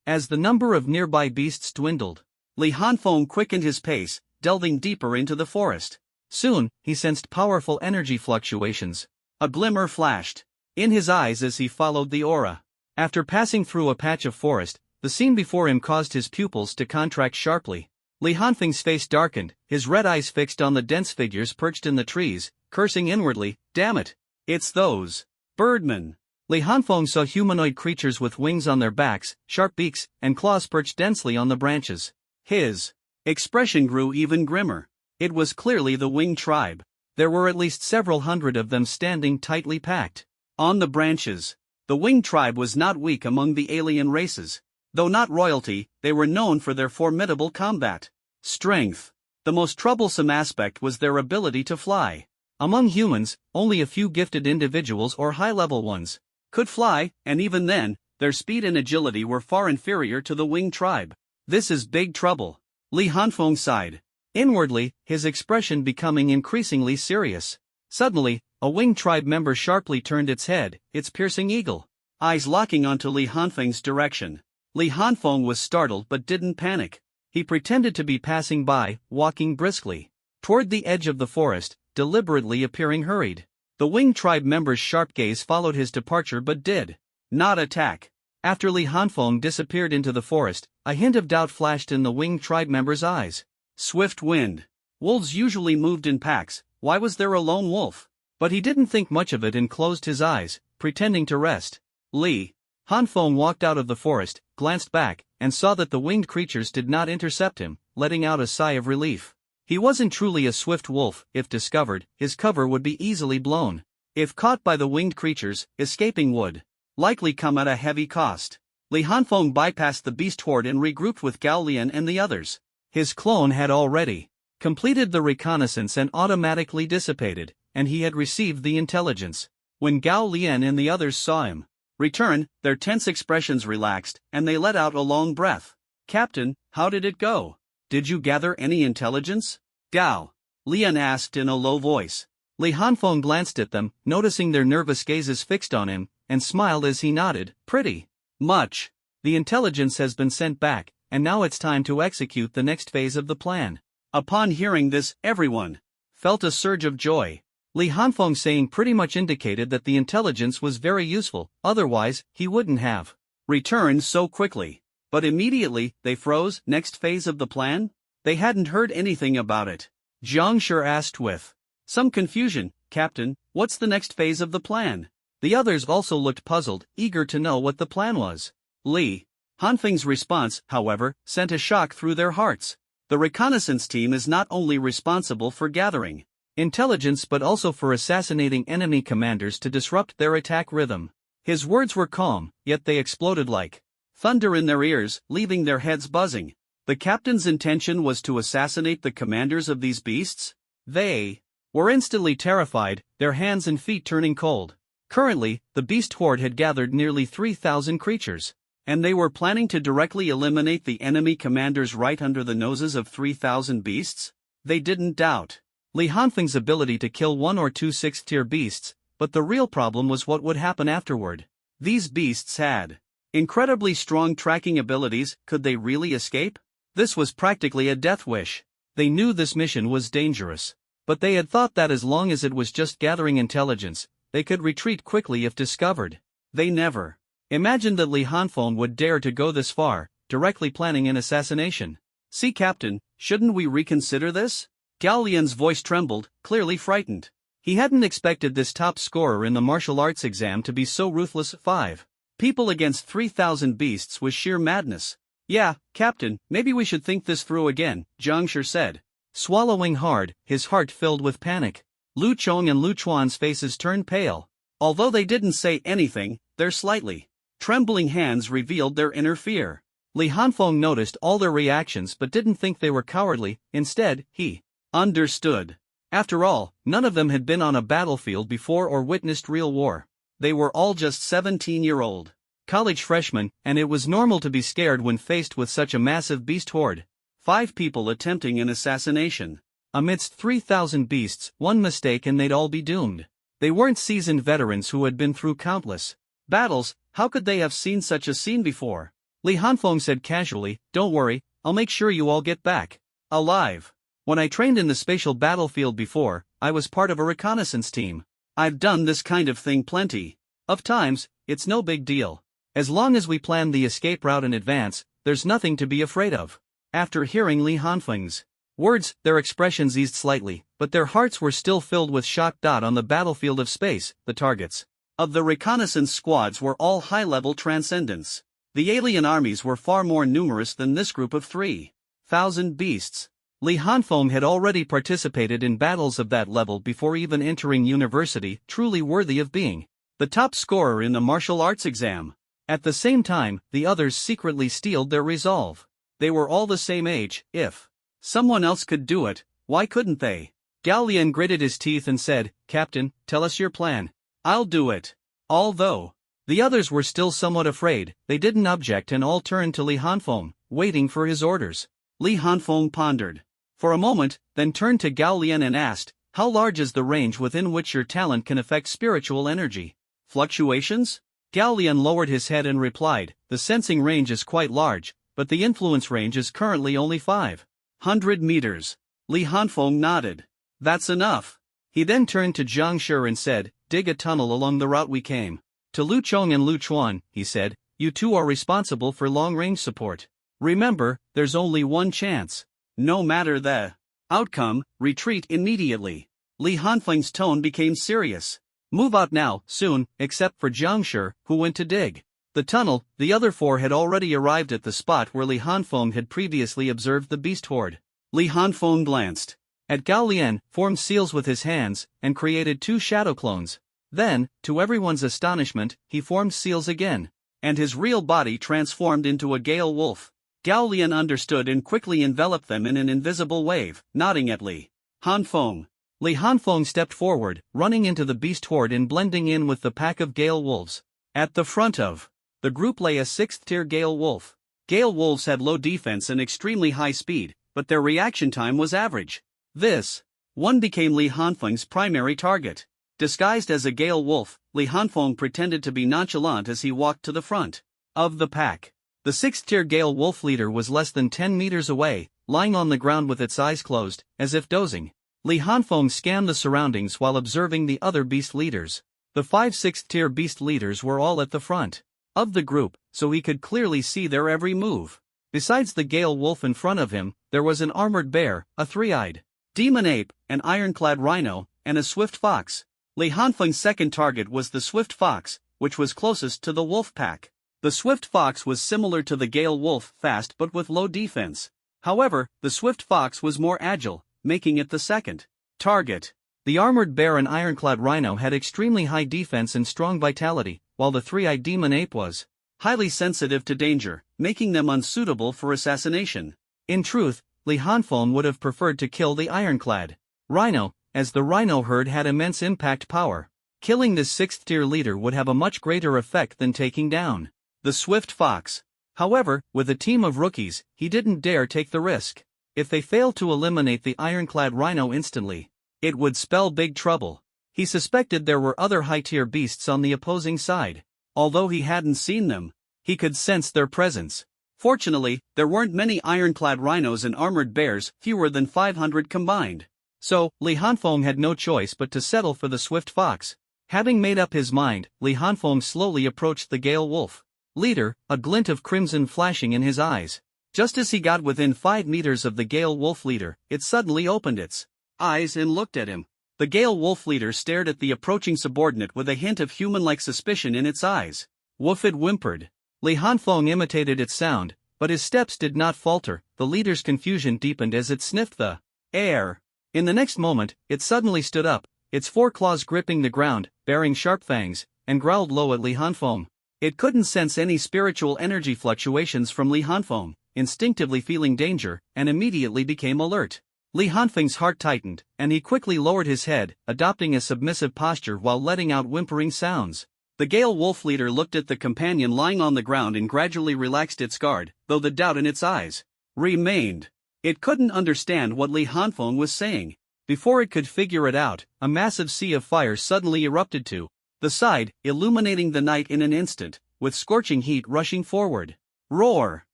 As the number of nearby beasts dwindled, Li Hanfeng quickened his pace, delving deeper into the forest. Soon, he sensed powerful energy fluctuations. A glimmer flashed in his eyes as he followed the aura. After passing through a patch of forest, the scene before him caused his pupils to contract sharply. Li Hanfeng's face darkened, his red eyes fixed on the dense figures perched in the trees, cursing inwardly, "Damn it! It's those birdmen!" Li Hanfeng saw humanoid creatures with wings on their backs, sharp beaks, and claws perched densely on the branches. His expression grew even grimmer. It was clearly the winged tribe. There were at least several hundred of them standing tightly packed on the branches. The winged tribe was not weak among the alien races. Though not royalty, they were known for their formidable combat strength. The most troublesome aspect was their ability to fly. Among humans, only a few gifted individuals or high-level ones could fly, and even then, their speed and agility were far inferior to the winged tribe. This is big trouble. Li Hanfeng sighed. Inwardly, his expression becoming increasingly serious. Suddenly, a winged tribe member sharply turned its head, its piercing eagle eyes locking onto Li Hanfeng's direction. Li Hanfeng was startled but didn't panic. He pretended to be passing by, walking briskly toward the edge of the forest, deliberately appearing hurried. The winged tribe member's sharp gaze followed his departure but did not attack. After Li Hanfeng disappeared into the forest, a hint of doubt flashed in the winged tribe member's eyes. Swift wind. Wolves usually moved in packs, why was there a lone wolf? But he didn't think much of it and closed his eyes, pretending to rest. Li Hanfeng walked out of the forest, glanced back, and saw that the winged creatures did not intercept him, letting out a sigh of relief. He wasn't truly a swift wolf. If discovered, his cover would be easily blown. If caught by the winged creatures, escaping would likely come at a heavy cost. Li Hanfeng bypassed the beast horde and regrouped with Gao Lian and the others. His clone had already completed the reconnaissance and automatically dissipated, and he had received the intelligence. When Gao Lian and the others saw him return, their tense expressions relaxed, and they let out a long breath. "Captain, how did it go? Did you gather any intelligence?" Gao Lian asked in a low voice. Li Hanfeng glanced at them, noticing their nervous gazes fixed on him, and smiled as he nodded. "Pretty much. The intelligence has been sent back, and now it's time to execute the next phase of the plan." Upon hearing this, everyone felt a surge of joy. Li Hanfeng saying pretty much indicated that the intelligence was very useful, otherwise, he wouldn't have returned so quickly. But immediately, they froze. Next phase of the plan? They hadn't heard anything about it. Jiang Shi asked with some confusion, "Captain, what's the next phase of the plan?" The others also looked puzzled, eager to know what the plan was. Li Hanfeng's response, however, sent a shock through their hearts. The reconnaissance team is not only responsible for gathering intelligence but also for assassinating enemy commanders to disrupt their attack rhythm. His words were calm, yet they exploded like thunder in their ears, leaving their heads buzzing. The captain's intention was to assassinate the commanders of these beasts? They were instantly terrified, their hands and feet turning cold. Currently, the beast horde had gathered nearly 3,000 creatures. And they were planning to directly eliminate the enemy commanders right under the noses of 3,000 beasts? They didn't doubt Li Hanfeng's ability to kill 1 or 2 6th-tier beasts, but the real problem was what would happen afterward. These beasts had incredibly strong tracking abilities. Could they really escape? This was practically a death wish. They knew this mission was dangerous. But they had thought that as long as it was just gathering intelligence, they could retreat quickly if discovered. They never imagined that Li Hanfeng would dare to go this far, directly planning an assassination. "See, Captain, shouldn't we reconsider this?" Gao Lian's voice trembled, clearly frightened. He hadn't expected this top scorer in the martial arts exam to be so ruthless. 5 people against 3,000 beasts was sheer madness. Yeah, Captain, maybe we should think this through again, Jiang Shi said. Swallowing hard, his heart filled with panic. Lu Chong and Lu Chuan's faces turned pale. Although they didn't say anything, their slightly trembling hands revealed their inner fear. Li Hanfeng noticed all their reactions but didn't think they were cowardly. Instead, he understood. After all, none of them had been on a battlefield before or witnessed real war. They were all just 17-year-old college freshmen, and it was normal to be scared when faced with such a massive beast horde. 5 people attempting an assassination. Amidst 3,000 beasts, one mistake and they'd all be doomed. They weren't seasoned veterans who had been through countless battles. How could they have seen such a scene before? Li Hanfeng said casually, "Don't worry, I'll make sure you all get back alive. When I trained in the spatial battlefield before, I was part of a reconnaissance team. I've done this kind of thing plenty of times, it's no big deal. As long as we plan the escape route in advance, there's nothing to be afraid of." After hearing Li Hanfeng's words, their expressions eased slightly, but their hearts were still filled with shock. On the battlefield of space, the targets of the reconnaissance squads were all high-level transcendents. The alien armies were far more numerous than this group of 3,000 beasts. Li Hanfeng had already participated in battles of that level before even entering university, truly worthy of being the top scorer in the martial arts exam. At the same time, the others secretly steeled their resolve. They were all the same age. If someone else could do it, why couldn't they? Gao Lian gritted his teeth and said, "Captain, tell us your plan." "I'll do it." Although the others were still somewhat afraid, they didn't object and all turned to Li Hanfeng, waiting for his orders. Li Hanfeng pondered for a moment, then turned to Gao Lian and asked, "How large is the range within which your talent can affect spiritual energy fluctuations?" Gao Lian lowered his head and replied, "The sensing range is quite large, but the influence range is currently only 500 meters. Li Hanfeng nodded. "That's enough." He then turned to Jiang Shi and said, "Dig a tunnel along the route we came." To Lu Chong and Lu Chuan, he said, "You two are responsible for long-range support. Remember, there's only one chance. No matter the outcome, retreat immediately." Li Hanfeng's tone became serious. "Move out now, soon," except for Jiang Shi, who went to dig the tunnel. The other 4 had already arrived at the spot where Li Hanfeng had previously observed the beast horde. Li Hanfeng glanced at Gao Lian, formed seals with his hands, and created 2 shadow clones. Then, to everyone's astonishment, he formed seals again, and his real body transformed into a gale wolf. Gao Lian understood and quickly enveloped them in an invisible wave, nodding at Li Hanfeng. Li Hanfeng stepped forward, running into the beast horde and blending in with the pack of gale wolves. At the front of the group lay a 6th-tier gale wolf. Gale wolves had low defense and extremely high speed, but their reaction time was average. This one became Li Hanfeng's primary target. Disguised as a gale wolf, Li Hanfeng pretended to be nonchalant as he walked to the front of the pack. The 6th-tier gale wolf leader was less than 10 meters away, lying on the ground with its eyes closed, as if dozing. Li Hanfeng scanned the surroundings while observing the other beast leaders. The 5 6th-tier beast leaders were all at the front of the group, so he could clearly see their every move. Besides the gale wolf in front of him, there was an armored bear, a 3-eyed demon ape, an ironclad rhino, and a swift fox. Li Hanfeng's second target was the swift fox, which was closest to the wolf pack. The swift fox was similar to the gale wolf, fast but with low defense. However, the swift fox was more agile, making it the second target. The armored bear and ironclad rhino had extremely high defense and strong vitality, while the 3-eyed demon ape was highly sensitive to danger, making them unsuitable for assassination. In truth, Li Hanfeng would have preferred to kill the ironclad rhino, as the rhino herd had immense impact power. Killing this 6th-tier leader would have a much greater effect than taking down the swift fox. However, with a team of rookies, he didn't dare take the risk. If they failed to eliminate the ironclad rhino instantly, it would spell big trouble. He suspected there were other high-tier beasts on the opposing side. Although he hadn't seen them, he could sense their presence. Fortunately, there weren't many ironclad rhinos and armored bears, fewer than 500 combined. So, Li Hanfeng had no choice but to settle for the swift fox. Having made up his mind, Li Hanfeng slowly approached the gale wolf leader, a glint of crimson flashing in his eyes. Just as he got within 5 meters of the gale wolf leader, it suddenly opened its eyes and looked at him. The Gale Wolf leader stared at the approaching subordinate with a hint of human-like suspicion in its eyes. Woof, it whimpered. Li Hanfeng imitated its sound, but his steps did not falter. The leader's confusion deepened as it sniffed the air. In the next moment, it suddenly stood up, its foreclaws gripping the ground, bearing sharp fangs, and growled low at Li Hanfeng. It couldn't sense any spiritual energy fluctuations from Li Hanfeng, instinctively feeling danger, and immediately became alert. Li Hanfeng's heart tightened, and he quickly lowered his head, adopting a submissive posture while letting out whimpering sounds. The Gale Wolf leader looked at the companion lying on the ground and gradually relaxed its guard, though the doubt in its eyes remained. It couldn't understand what Li Hanfeng was saying. Before it could figure it out, a massive sea of fire suddenly erupted to the side, illuminating the night in an instant, with scorching heat rushing forward. Roar!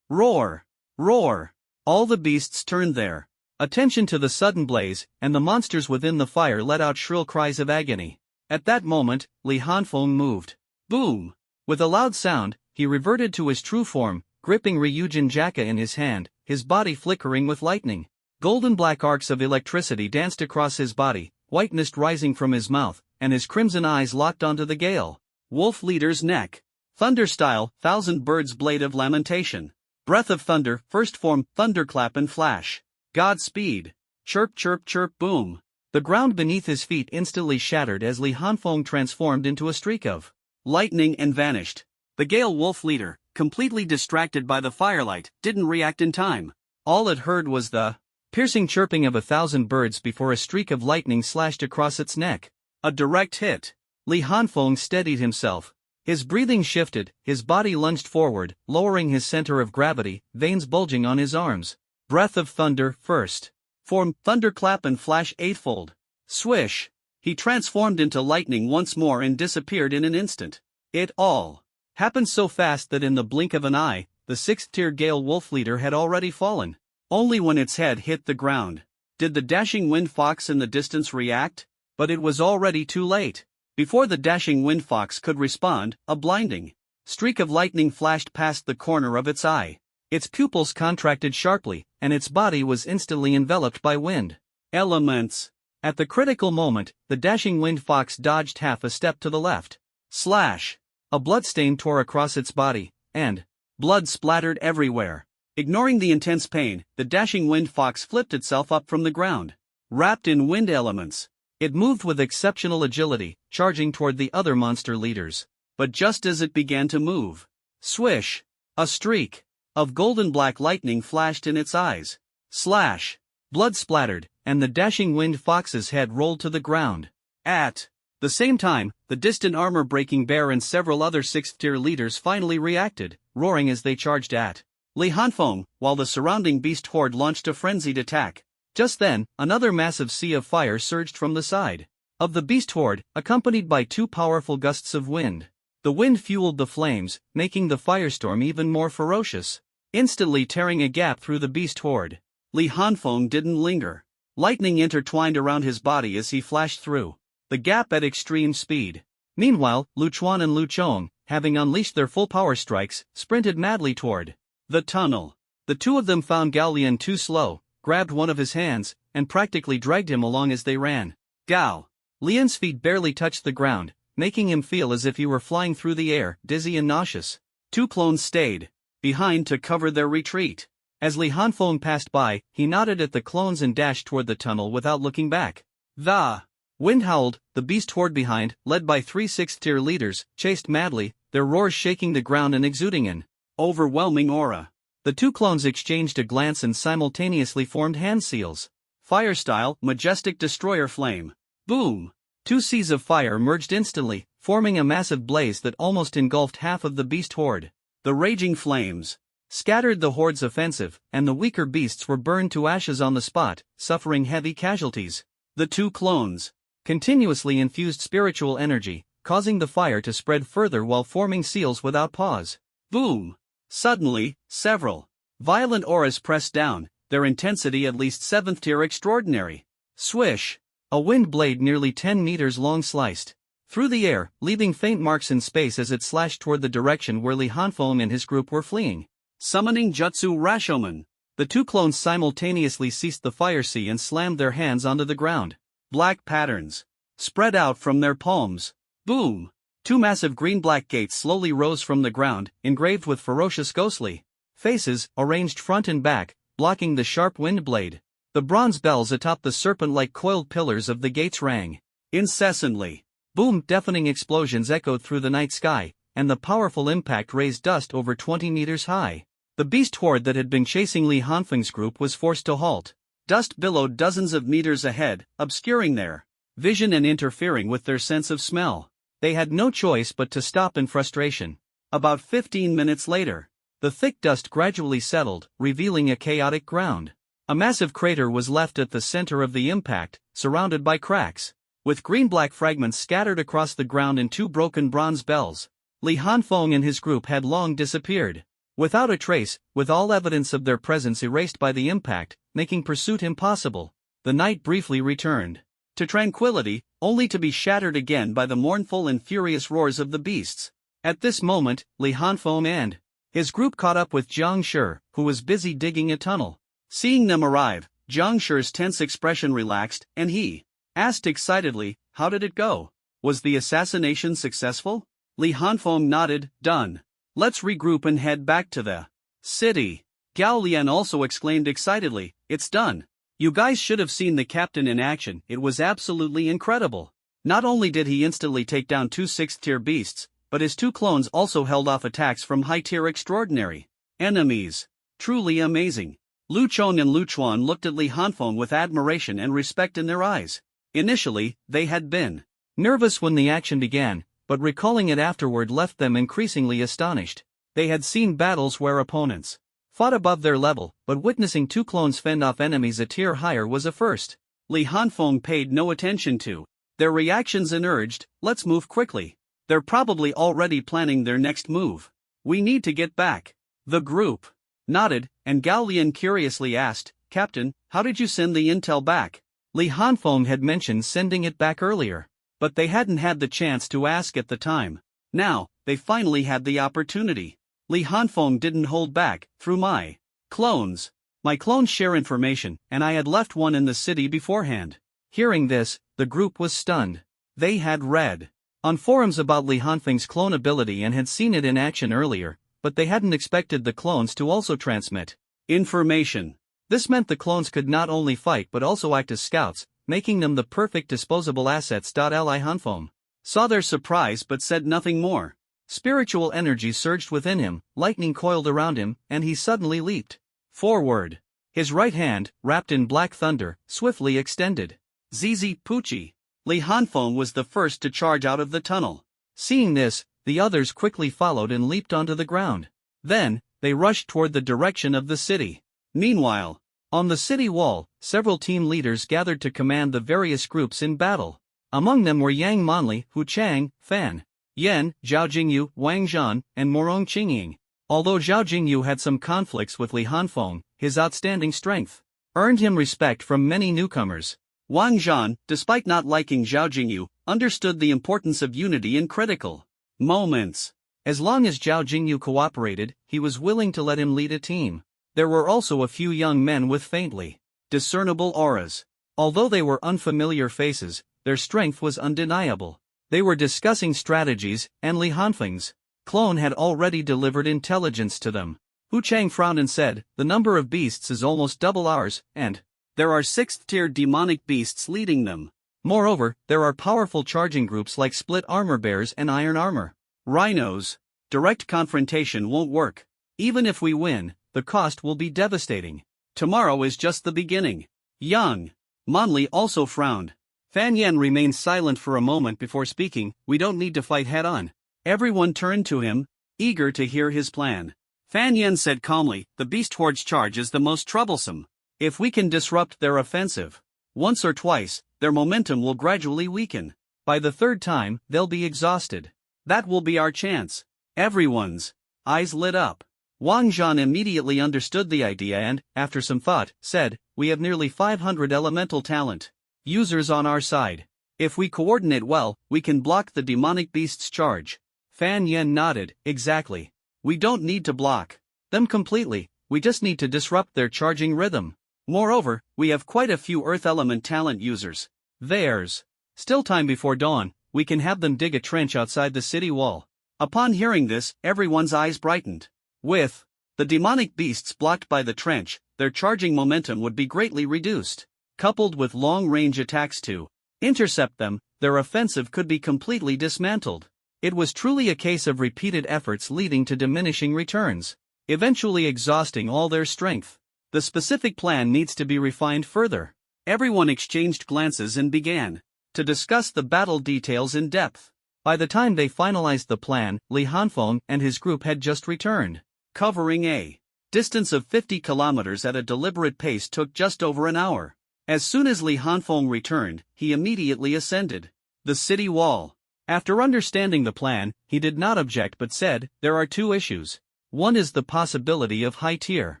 Roar! Roar! All the beasts turned their attention to the sudden blaze, and the monsters within the fire let out shrill cries of agony. At that moment, Li Hanfeng moved. Boom! With a loud sound, he reverted to his true form, gripping Ryujin Jaka in his hand, his body flickering with lightning. Golden black arcs of electricity danced across his body, white mist rising from his mouth, and his crimson eyes locked onto the Gale Wolf leader's neck. Thunder style, thousand birds' blade of lamentation. Breath of thunder, first form, thunderclap and flash. Godspeed. Chirp chirp chirp boom. The ground beneath his feet instantly shattered as Li Hanfeng transformed into a streak of lightning and vanished. The Gale Wolf leader, completely distracted by the firelight, didn't react in time. All it heard was the piercing chirping of 1,000 birds before a streak of lightning slashed across its neck. A direct hit. Li Hanfeng steadied himself. His breathing shifted, his body lunged forward, lowering his center of gravity, veins bulging on his arms. Breath of thunder, first form, thunderclap and flash eightfold. Swish! He transformed into lightning once more and disappeared in an instant. It all happened so fast that in the blink of an eye, the 6th-tier Gale Wolf leader had already fallen. Only when its head hit the ground did the dashing wind fox in the distance react, but it was already too late. Before the dashing wind fox could respond, a blinding streak of lightning flashed past the corner of its eye. Its pupils contracted sharply, and its body was instantly enveloped by wind elements. At the critical moment, the dashing wind fox dodged half a step to the left. Slash! A bloodstain tore across its body, and blood splattered everywhere. Ignoring the intense pain, the dashing wind fox flipped itself up from the ground. Wrapped in wind elements, it moved with exceptional agility, charging toward the other monster leaders. But just as it began to move, swish! A streak of golden black lightning flashed in its eyes. Slash! Blood splattered, and the dashing wind fox's head rolled to the ground. At the same time, the distant armor-breaking bear and several other 6th-tier leaders finally reacted, roaring as they charged at Li Hanfeng, while the surrounding beast horde launched a frenzied attack. Just then, another massive sea of fire surged from the side of the beast horde, accompanied by 2 powerful gusts of wind. The wind fueled the flames, making the firestorm even more ferocious, instantly tearing a gap through the beast horde. Li Hanfeng didn't linger. Lightning intertwined around his body as he flashed through the gap at extreme speed. Meanwhile, Lu Chuan and Lu Chong, having unleashed their full power strikes, sprinted madly toward the tunnel. The two of them found Gao Lian too slow, grabbed one of his hands, and practically dragged him along as they ran. Gao Lian's feet barely touched the ground, making him feel as if he were flying through the air, dizzy and nauseous. 2 clones stayed behind to cover their retreat. As Li Hanfeng passed by, he nodded at the clones and dashed toward the tunnel without looking back. The wind howled, the beast horde behind, led by 3 6th-tier leaders, chased madly, their roars shaking the ground and exuding an overwhelming aura. The 2 clones exchanged a glance and simultaneously formed hand seals. Fire style, majestic destroyer flame. Boom! 2 seas of fire merged instantly, forming a massive blaze that almost engulfed half of the beast horde. The raging flames scattered the horde's offensive, and the weaker beasts were burned to ashes on the spot, suffering heavy casualties. The 2 clones continuously infused spiritual energy, causing the fire to spread further while forming seals without pause. Boom! Suddenly, several violent auras pressed down, their intensity at least 7th tier extraordinary. Swish! A wind blade nearly 10 meters long sliced through the air, leaving faint marks in space as it slashed toward the direction where Li Hanfeng and his group were fleeing. Summoning Jutsu Rashomon. The 2 clones simultaneously ceased the fire sea and slammed their hands onto the ground. black patterns spread out from their palms. Boom! Two massive green-black gates slowly rose from the ground, engraved with ferocious ghostly faces, arranged front and back, blocking the sharp wind blade. The bronze bells atop the serpent-like coiled pillars of the gates rang incessantly. Boom! Deafening explosions echoed through the night sky, and the powerful impact raised dust over 20 meters high. The beast horde that had been chasing Li Hanfeng's group was forced to halt. Dust billowed dozens of meters ahead, obscuring their vision and interfering with their sense of smell. They had no choice but to stop in frustration. About 15 minutes later, the thick dust gradually settled, revealing a chaotic ground. A massive crater was left at the center of the impact, surrounded by cracks, with green-black fragments scattered across the ground in two broken bronze bells. Li Hanfeng and his group had long disappeared. Without a trace, with all evidence of their presence erased by the impact, making pursuit impossible, the night briefly returned to tranquility, only to be shattered again by the mournful and furious roars of the beasts. At this moment, Li Hanfeng and his group caught up with Jiang Shi, who was busy digging a tunnel. Seeing them arrive, Jiang Shi's tense expression relaxed, and he asked excitedly, "How did it go? Was the assassination successful?" Li Hanfeng nodded, "Done. Let's regroup and head back to the city." Gao Lian also exclaimed excitedly, "It's done. You guys should have seen the captain in action, it was absolutely incredible. Not only did he instantly take down two 6th-tier beasts, but his two clones also held off attacks from high-tier extraordinary enemies. Truly amazing." Lu Chong and Lu Chuan looked at Li Hanfeng with admiration and respect in their eyes. Initially, they had been nervous when the action began, but recalling it afterward left them increasingly astonished. They had seen battles where opponents fought above their level, but witnessing two clones fend off enemies a tier higher was a first. Li Hanfeng paid no attention to their reactions and urged, "Let's move quickly. They're probably already planning their next move. We need to get back." The group nodded, and Gao Lian curiously asked, "Captain, how did you send the intel back?" Li Hanfeng had mentioned sending it back earlier, but they hadn't had the chance to ask at the time. Now, they finally had the opportunity. Li Hanfeng didn't hold back. "Through my clones. My clones share information, and I had left one in the city beforehand." Hearing this, the group was stunned. They had read on forums about Li Hanfeng's clone ability and had seen it in action earlier, but they hadn't expected the clones to also transmit information. This meant the clones could not only fight but also act as scouts, making them the perfect disposable assets. Li Hanfeng saw their surprise but said nothing more. Spiritual energy surged within him, lightning coiled around him, and he suddenly leaped forward. His right hand, wrapped in black thunder, swiftly extended. Zizi Pucci. Li Hanfeng was the first to charge out of the tunnel. Seeing this, the others quickly followed and leaped onto the ground. Then, they rushed toward the direction of the city. Meanwhile, on the city wall, several team leaders gathered to command the various groups in battle. Among them were Yang Manli, Hu Chang, Fan Yen, Zhao Jingyu, Wang Zhan, and Morong Qingying. Although Zhao Jingyu had some conflicts with Li Hanfeng, his outstanding strength earned him respect from many newcomers. Wang Zhan, despite not liking Zhao Jingyu, understood the importance of unity in critical moments. As long as Zhao Jingyu cooperated, he was willing to let him lead a team. There were also a few young men with faintly discernible auras. Although they were unfamiliar faces, their strength was undeniable. They were discussing strategies, and Li Hanfeng's clone had already delivered intelligence to them. Hu Chang frowned and said, "The number of beasts is almost double ours, and there are 6th-tier demonic beasts leading them. Moreover, there are powerful charging groups like split armor bears and iron armor rhinos. Direct confrontation won't work. Even if we win, the cost will be devastating. Tomorrow is just the beginning." Yang Manli also frowned. Fan Yen remained silent for a moment before speaking. "We don't need to fight head-on." Everyone turned to him, eager to hear his plan. Fan Yen said calmly, "The beast horde's charge is the most troublesome. If we can disrupt their offensive once or twice, their momentum will gradually weaken. By the third time, they'll be exhausted. That will be our chance." Everyone's eyes lit up. Wang Zhan immediately understood the idea and, after some thought, said, "We have nearly 500 elemental talent users on our side. If we coordinate well, we can block the demonic beast's charge." Fan Yen nodded, "Exactly. We don't need to block them completely, we just need to disrupt their charging rhythm. Moreover, we have quite a few earth element talent users. There's still time before dawn, we can have them dig a trench outside the city wall. Upon hearing this, everyone's eyes brightened. With the demonic beasts blocked by the trench, their charging momentum would be greatly reduced. Coupled with long-range attacks to intercept them, their offensive could be completely dismantled. It was truly a case of repeated efforts leading to diminishing returns, eventually exhausting all their strength. The specific plan needs to be refined further. Everyone exchanged glances and began to discuss the battle details in depth. By the time they finalized the plan, Li Hanfeng and his group had just returned. Covering a distance of 50 kilometers at a deliberate pace took just over an hour. As soon as Li Hanfeng returned, he immediately ascended the city wall. After understanding the plan, he did not object but said, "There are two issues. One is the possibility of high-tier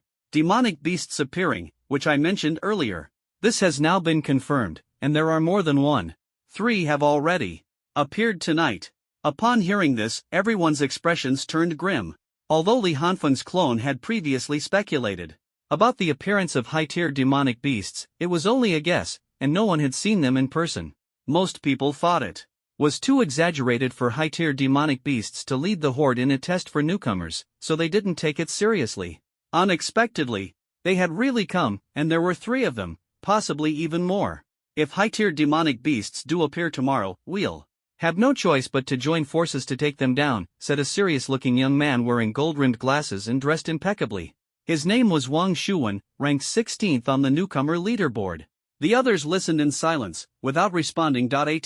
demonic beasts appearing, which I mentioned earlier. This has now been confirmed, and there are more than one. 3 have already appeared tonight." Upon hearing this, everyone's expressions turned grim. Although Li Hanfeng's clone had previously speculated about the appearance of high-tier demonic beasts, it was only a guess, and no one had seen them in person. Most people thought it was too exaggerated for high-tier demonic beasts to lead the horde in a test for newcomers, so they didn't take it seriously. Unexpectedly, they had really come, and there were 3 of them, possibly even more. If high-tier demonic beasts do appear tomorrow, we'll have no choice but to join forces to take them down, said a serious-looking young man wearing gold-rimmed glasses and dressed impeccably. His name was Wang Shuwen, ranked 16th on the newcomer leaderboard. The others listened in silence, without responding. At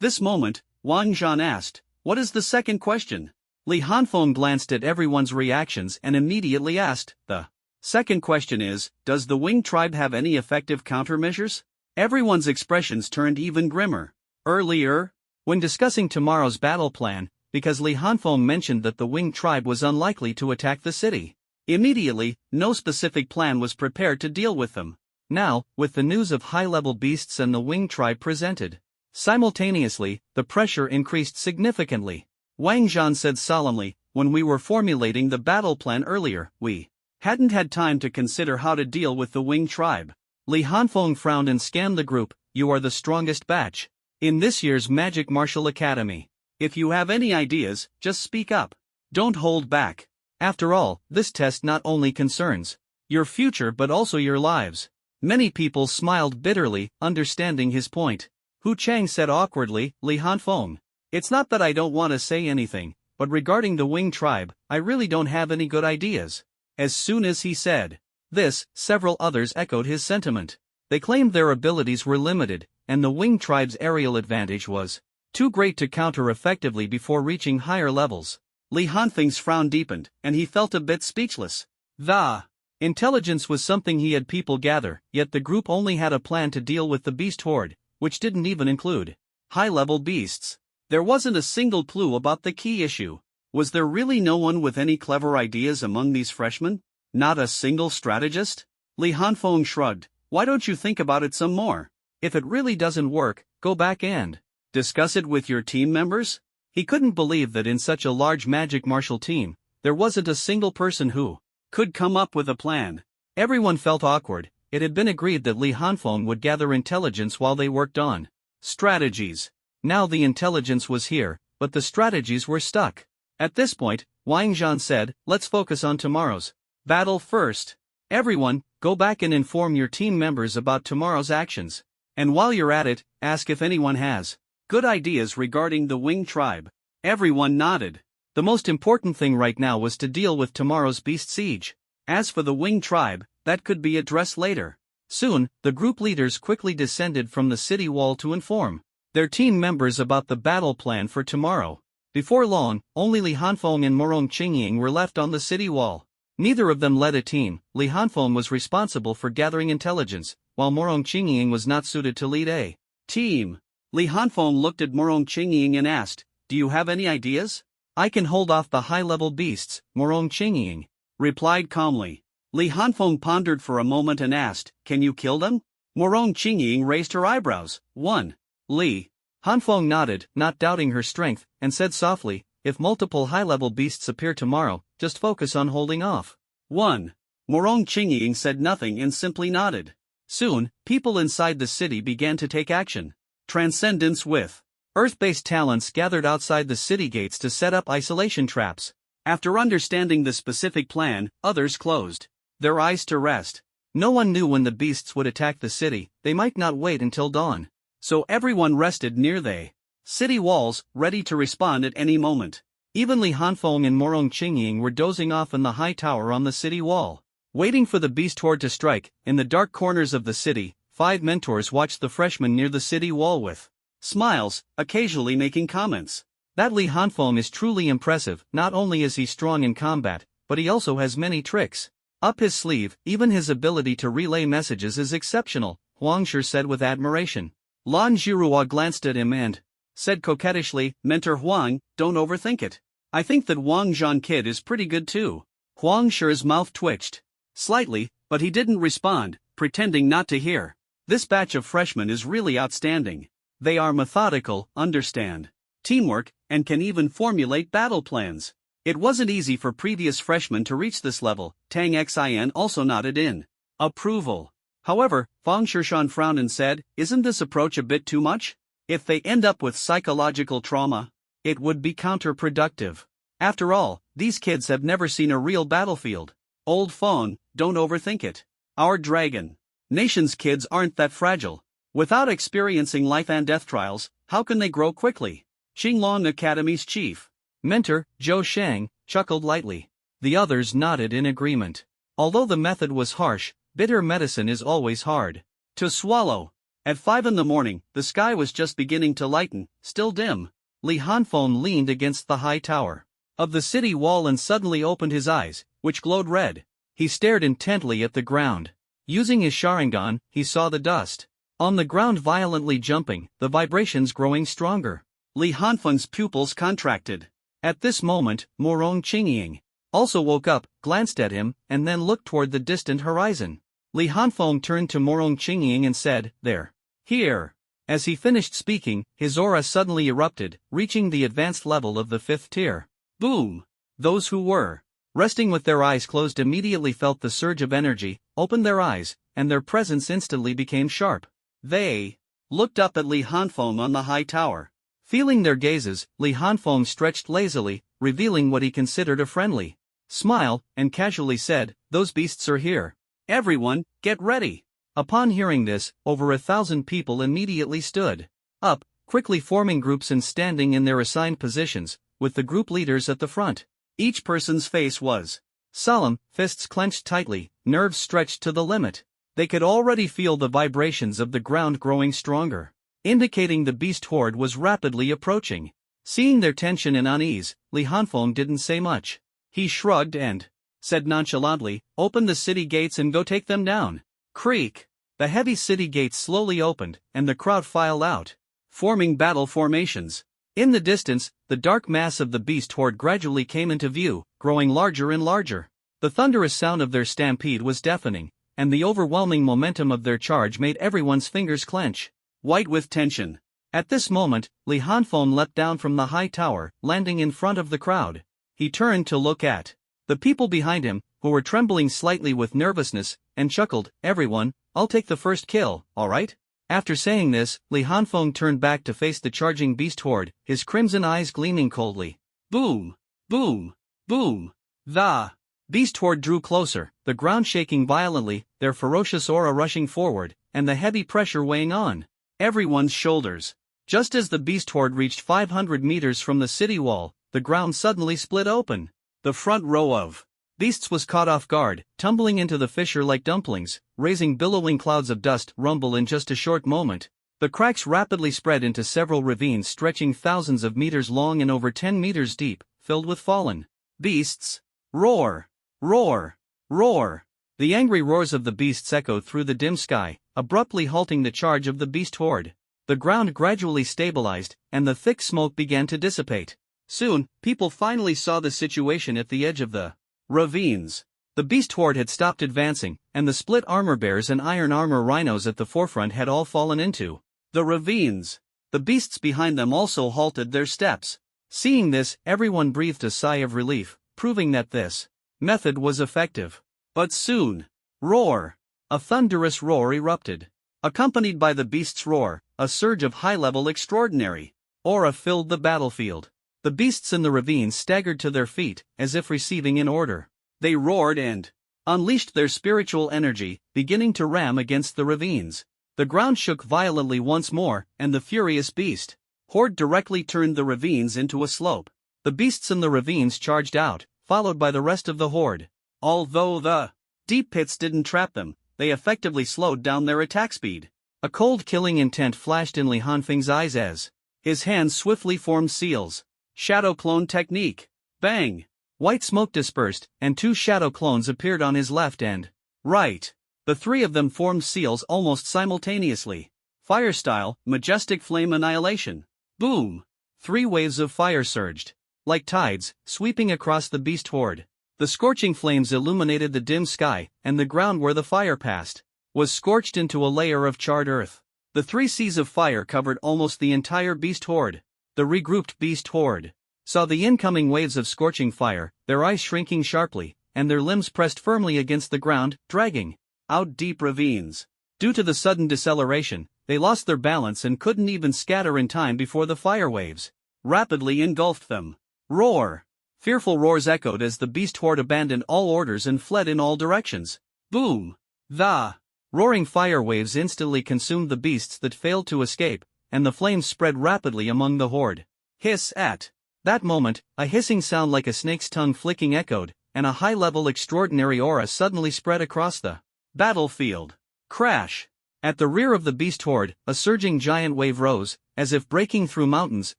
this moment, Wang Zhan asked, "What is the second question?" Li Hanfeng glanced at everyone's reactions and immediately asked, "The second question is, does the Wing tribe have any effective countermeasures?" Everyone's expressions turned even grimmer. Earlier, when discussing tomorrow's battle plan, because Li Hanfeng mentioned that the Wing tribe was unlikely to attack the city, immediately, no specific plan was prepared to deal with them. Now, with the news of high-level beasts and the Wing tribe presented simultaneously, the pressure increased significantly. Wang Zhan said solemnly, "When we were formulating the battle plan earlier, we hadn't had time to consider how to deal with the Wing tribe." Li Hanfeng frowned and scanned the group. "You are the strongest batch in this year's Magic Martial Academy. If you have any ideas, just speak up. Don't hold back. After all, this test not only concerns your future but also your lives." Many people smiled bitterly, understanding his point. Hu Chang said awkwardly, "Li Hanfeng, it's not that I don't want to say anything, but regarding the Wing tribe, I really don't have any good ideas." As soon as he said this, several others echoed his sentiment. They claimed their abilities were limited, and the Wing tribe's aerial advantage was too great to counter effectively before reaching higher levels. Li Hanfeng's frown deepened, and he felt a bit speechless. The intelligence was something he had people gather, yet the group only had a plan to deal with the beast horde, which didn't even include high-level beasts. There wasn't a single clue about the key issue. Was there really no one with any clever ideas among these freshmen? Not a single strategist? Li Hanfeng shrugged. "Why don't you think about it some more? If it really doesn't work, go back and discuss it with your team members?" He couldn't believe that in such a large magic martial team, there wasn't a single person who could come up with a plan. Everyone felt awkward. It had been agreed that Li Hanfeng would gather intelligence while they worked on strategies. Now the intelligence was here, but the strategies were stuck. At this point, Wang Zhan said, "Let's focus on tomorrow's battle first. Everyone, go back and inform your team members about tomorrow's actions. And while you're at it, ask if anyone has good ideas regarding the Wing tribe." Everyone nodded. The most important thing right now was to deal with tomorrow's beast siege. As for the Wing tribe, that could be addressed later. Soon, the group leaders quickly descended from the city wall to inform their team members about the battle plan for tomorrow. Before long, only Li Hanfeng and Morong Qingying were left on the city wall. Neither of them led a team. Li Hanfeng was responsible for gathering intelligence, while Morong Qingying was not suited to lead a team. Li Hanfeng looked at Morong Qingying and asked, "Do you have any ideas?" "I can hold off the high-level beasts," Morong Qingying replied calmly. Li Hanfeng pondered for a moment and asked, "Can you kill them?" Morong Qingying raised her eyebrows. "1. Li Hanfeng nodded, not doubting her strength, and said softly, "If multiple high-level beasts appear tomorrow, just focus on holding off." 1. Morong Qingying said nothing and simply nodded. Soon, people inside the city began to take action. Transcendence with Earth-based talents gathered outside the city gates to set up isolation traps. After understanding the specific plan, others closed their eyes to rest. No one knew when the beasts would attack the city, they might not wait until dawn. So everyone rested near the city walls, ready to respond at any moment. Even Li Hanfeng and Morong Qingying were dozing off in the high tower on the city wall, waiting for the beast horde to strike. In the dark corners of the city, 5 mentors watched the freshmen near the city wall with smiles, occasionally making comments. That Li Hanfeng is truly impressive. Not only is he strong in combat, but he also has many tricks up his sleeve. Even his ability to relay messages is exceptional, Huang Shi said with admiration. Lan Zhirua glanced at him and said coquettishly, Mentor Huang, don't overthink it. I think that Wang Zhan kid is pretty good too. Huang Shi's mouth twitched slightly, but he didn't respond, pretending not to hear. This batch of freshmen is really outstanding. They are methodical, understand teamwork, and can even formulate battle plans. It wasn't easy for previous freshmen to reach this level. Tang Xin also nodded in approval. However, Fang Shishan frowned and said, isn't this approach a bit too much? If they end up with psychological trauma, it would be counterproductive. After all, these kids have never seen a real battlefield. Old phone, don't overthink it. Our dragon nation's kids aren't that fragile. Without experiencing life and death trials, how can they grow quickly? Xinglong Academy's chief mentor, Zhou Shang, chuckled lightly. The others nodded in agreement. Although the method was harsh, bitter medicine is always hard to swallow. At 5 in the morning, the sky was just beginning to lighten, still dim. Li Hanfeng leaned against the high tower of the city wall and suddenly opened his eyes, which glowed red. He stared intently at the ground. Using his Sharingan, he saw the dust on the ground violently jumping, the vibrations growing stronger. Li Hanfeng's pupils contracted. At this moment, Morong Qingying also woke up, glanced at him, and then looked toward the distant horizon. Li Hanfeng turned to Morong Qingying and said, There. Here. As he finished speaking, his aura suddenly erupted, reaching the advanced level of the 5th tier. Boom! Those who were resting with their eyes closed immediately felt the surge of energy, opened their eyes, and their presence instantly became sharp. They looked up at Li Hanfeng on the high tower. Feeling their gazes, Li Hanfeng stretched lazily, revealing what he considered a friendly smile, and casually said, Those beasts are here. Everyone, get ready. Upon hearing this, over 1,000 people immediately stood up, quickly forming groups and standing in their assigned positions, with the group leaders at the front. Each person's face was solemn, fists clenched tightly, nerves stretched to the limit. They could already feel the vibrations of the ground growing stronger, indicating the beast horde was rapidly approaching. Seeing their tension and unease, Li Hanfeng didn't say much. He shrugged and said nonchalantly, Open the city gates and go take them down. Creak! The heavy city gates slowly opened, and the crowd filed out, forming battle formations. In the distance, the dark mass of the beast horde gradually came into view, growing larger and larger. The thunderous sound of their stampede was deafening, and the overwhelming momentum of their charge made everyone's fingers clench, white with tension. At this moment, Li Hanfeng leapt down from the high tower, landing in front of the crowd. He turned to look at the people behind him, who were trembling slightly with nervousness, and chuckled, Everyone, I'll take the first kill, alright? After saying this, Li Hanfeng turned back to face the charging beast horde, his crimson eyes gleaming coldly. Boom! Boom! Boom! The beast horde drew closer, the ground shaking violently, their ferocious aura rushing forward, and the heavy pressure weighing on everyone's shoulders. Just as the beast horde reached 500 meters from the city wall, the ground suddenly split open. The front row of beasts was caught off guard, tumbling into the fissure like dumplings, raising billowing clouds of dust rumble in just a short moment. The cracks rapidly spread into several ravines stretching thousands of meters long and over 10 meters deep, filled with fallen beasts. Roar! Roar! Roar! The angry roars of the beasts echoed through the dim sky, abruptly halting the charge of the beast horde. The ground gradually stabilized, and the thick smoke began to dissipate. Soon, people finally saw the situation at the edge of the ravines. The beast horde had stopped advancing, and the split armor bears and iron armor rhinos at the forefront had all fallen into the ravines. The beasts behind them also halted their steps. Seeing this, everyone breathed a sigh of relief, proving that this method was effective. But soon, roar! A thunderous roar erupted. Accompanied by the beast's roar, a surge of high-level extraordinary aura filled the battlefield. The beasts in the ravines staggered to their feet, as if receiving an order. They roared and unleashed their spiritual energy, beginning to ram against the ravines. The ground shook violently once more, and the furious beast horde directly turned the ravines into a slope. The beasts in the ravines charged out, followed by the rest of the horde. Although the deep pits didn't trap them, they effectively slowed down their attack speed. A cold killing intent flashed in Li Hanfeng's eyes as his hands swiftly formed seals. Shadow clone technique. Bang! White smoke dispersed, and 2 shadow clones appeared on his left and right. The 3 of them formed seals almost simultaneously. Fire style, majestic flame annihilation. Boom! 3 waves of fire surged like tides, sweeping across the beast horde. The scorching flames illuminated the dim sky, and the ground where the fire passed was scorched into a layer of charred earth. The 3 seas of fire covered almost the entire beast horde. The regrouped beast horde saw the incoming waves of scorching fire, their eyes shrinking sharply, and their limbs pressed firmly against the ground, dragging out deep ravines. Due to the sudden deceleration, they lost their balance and couldn't even scatter in time before the fire waves rapidly engulfed them. Roar! Fearful roars echoed as the beast horde abandoned all orders and fled in all directions. Boom! The roaring fire waves instantly consumed the beasts that failed to escape, and the flames spread rapidly among the horde. Hiss! At that moment, a hissing sound like a snake's tongue flicking echoed, and a high-level extraordinary aura suddenly spread across the battlefield. Crash! At the rear of the beast horde, a surging giant wave rose, as if breaking through mountains,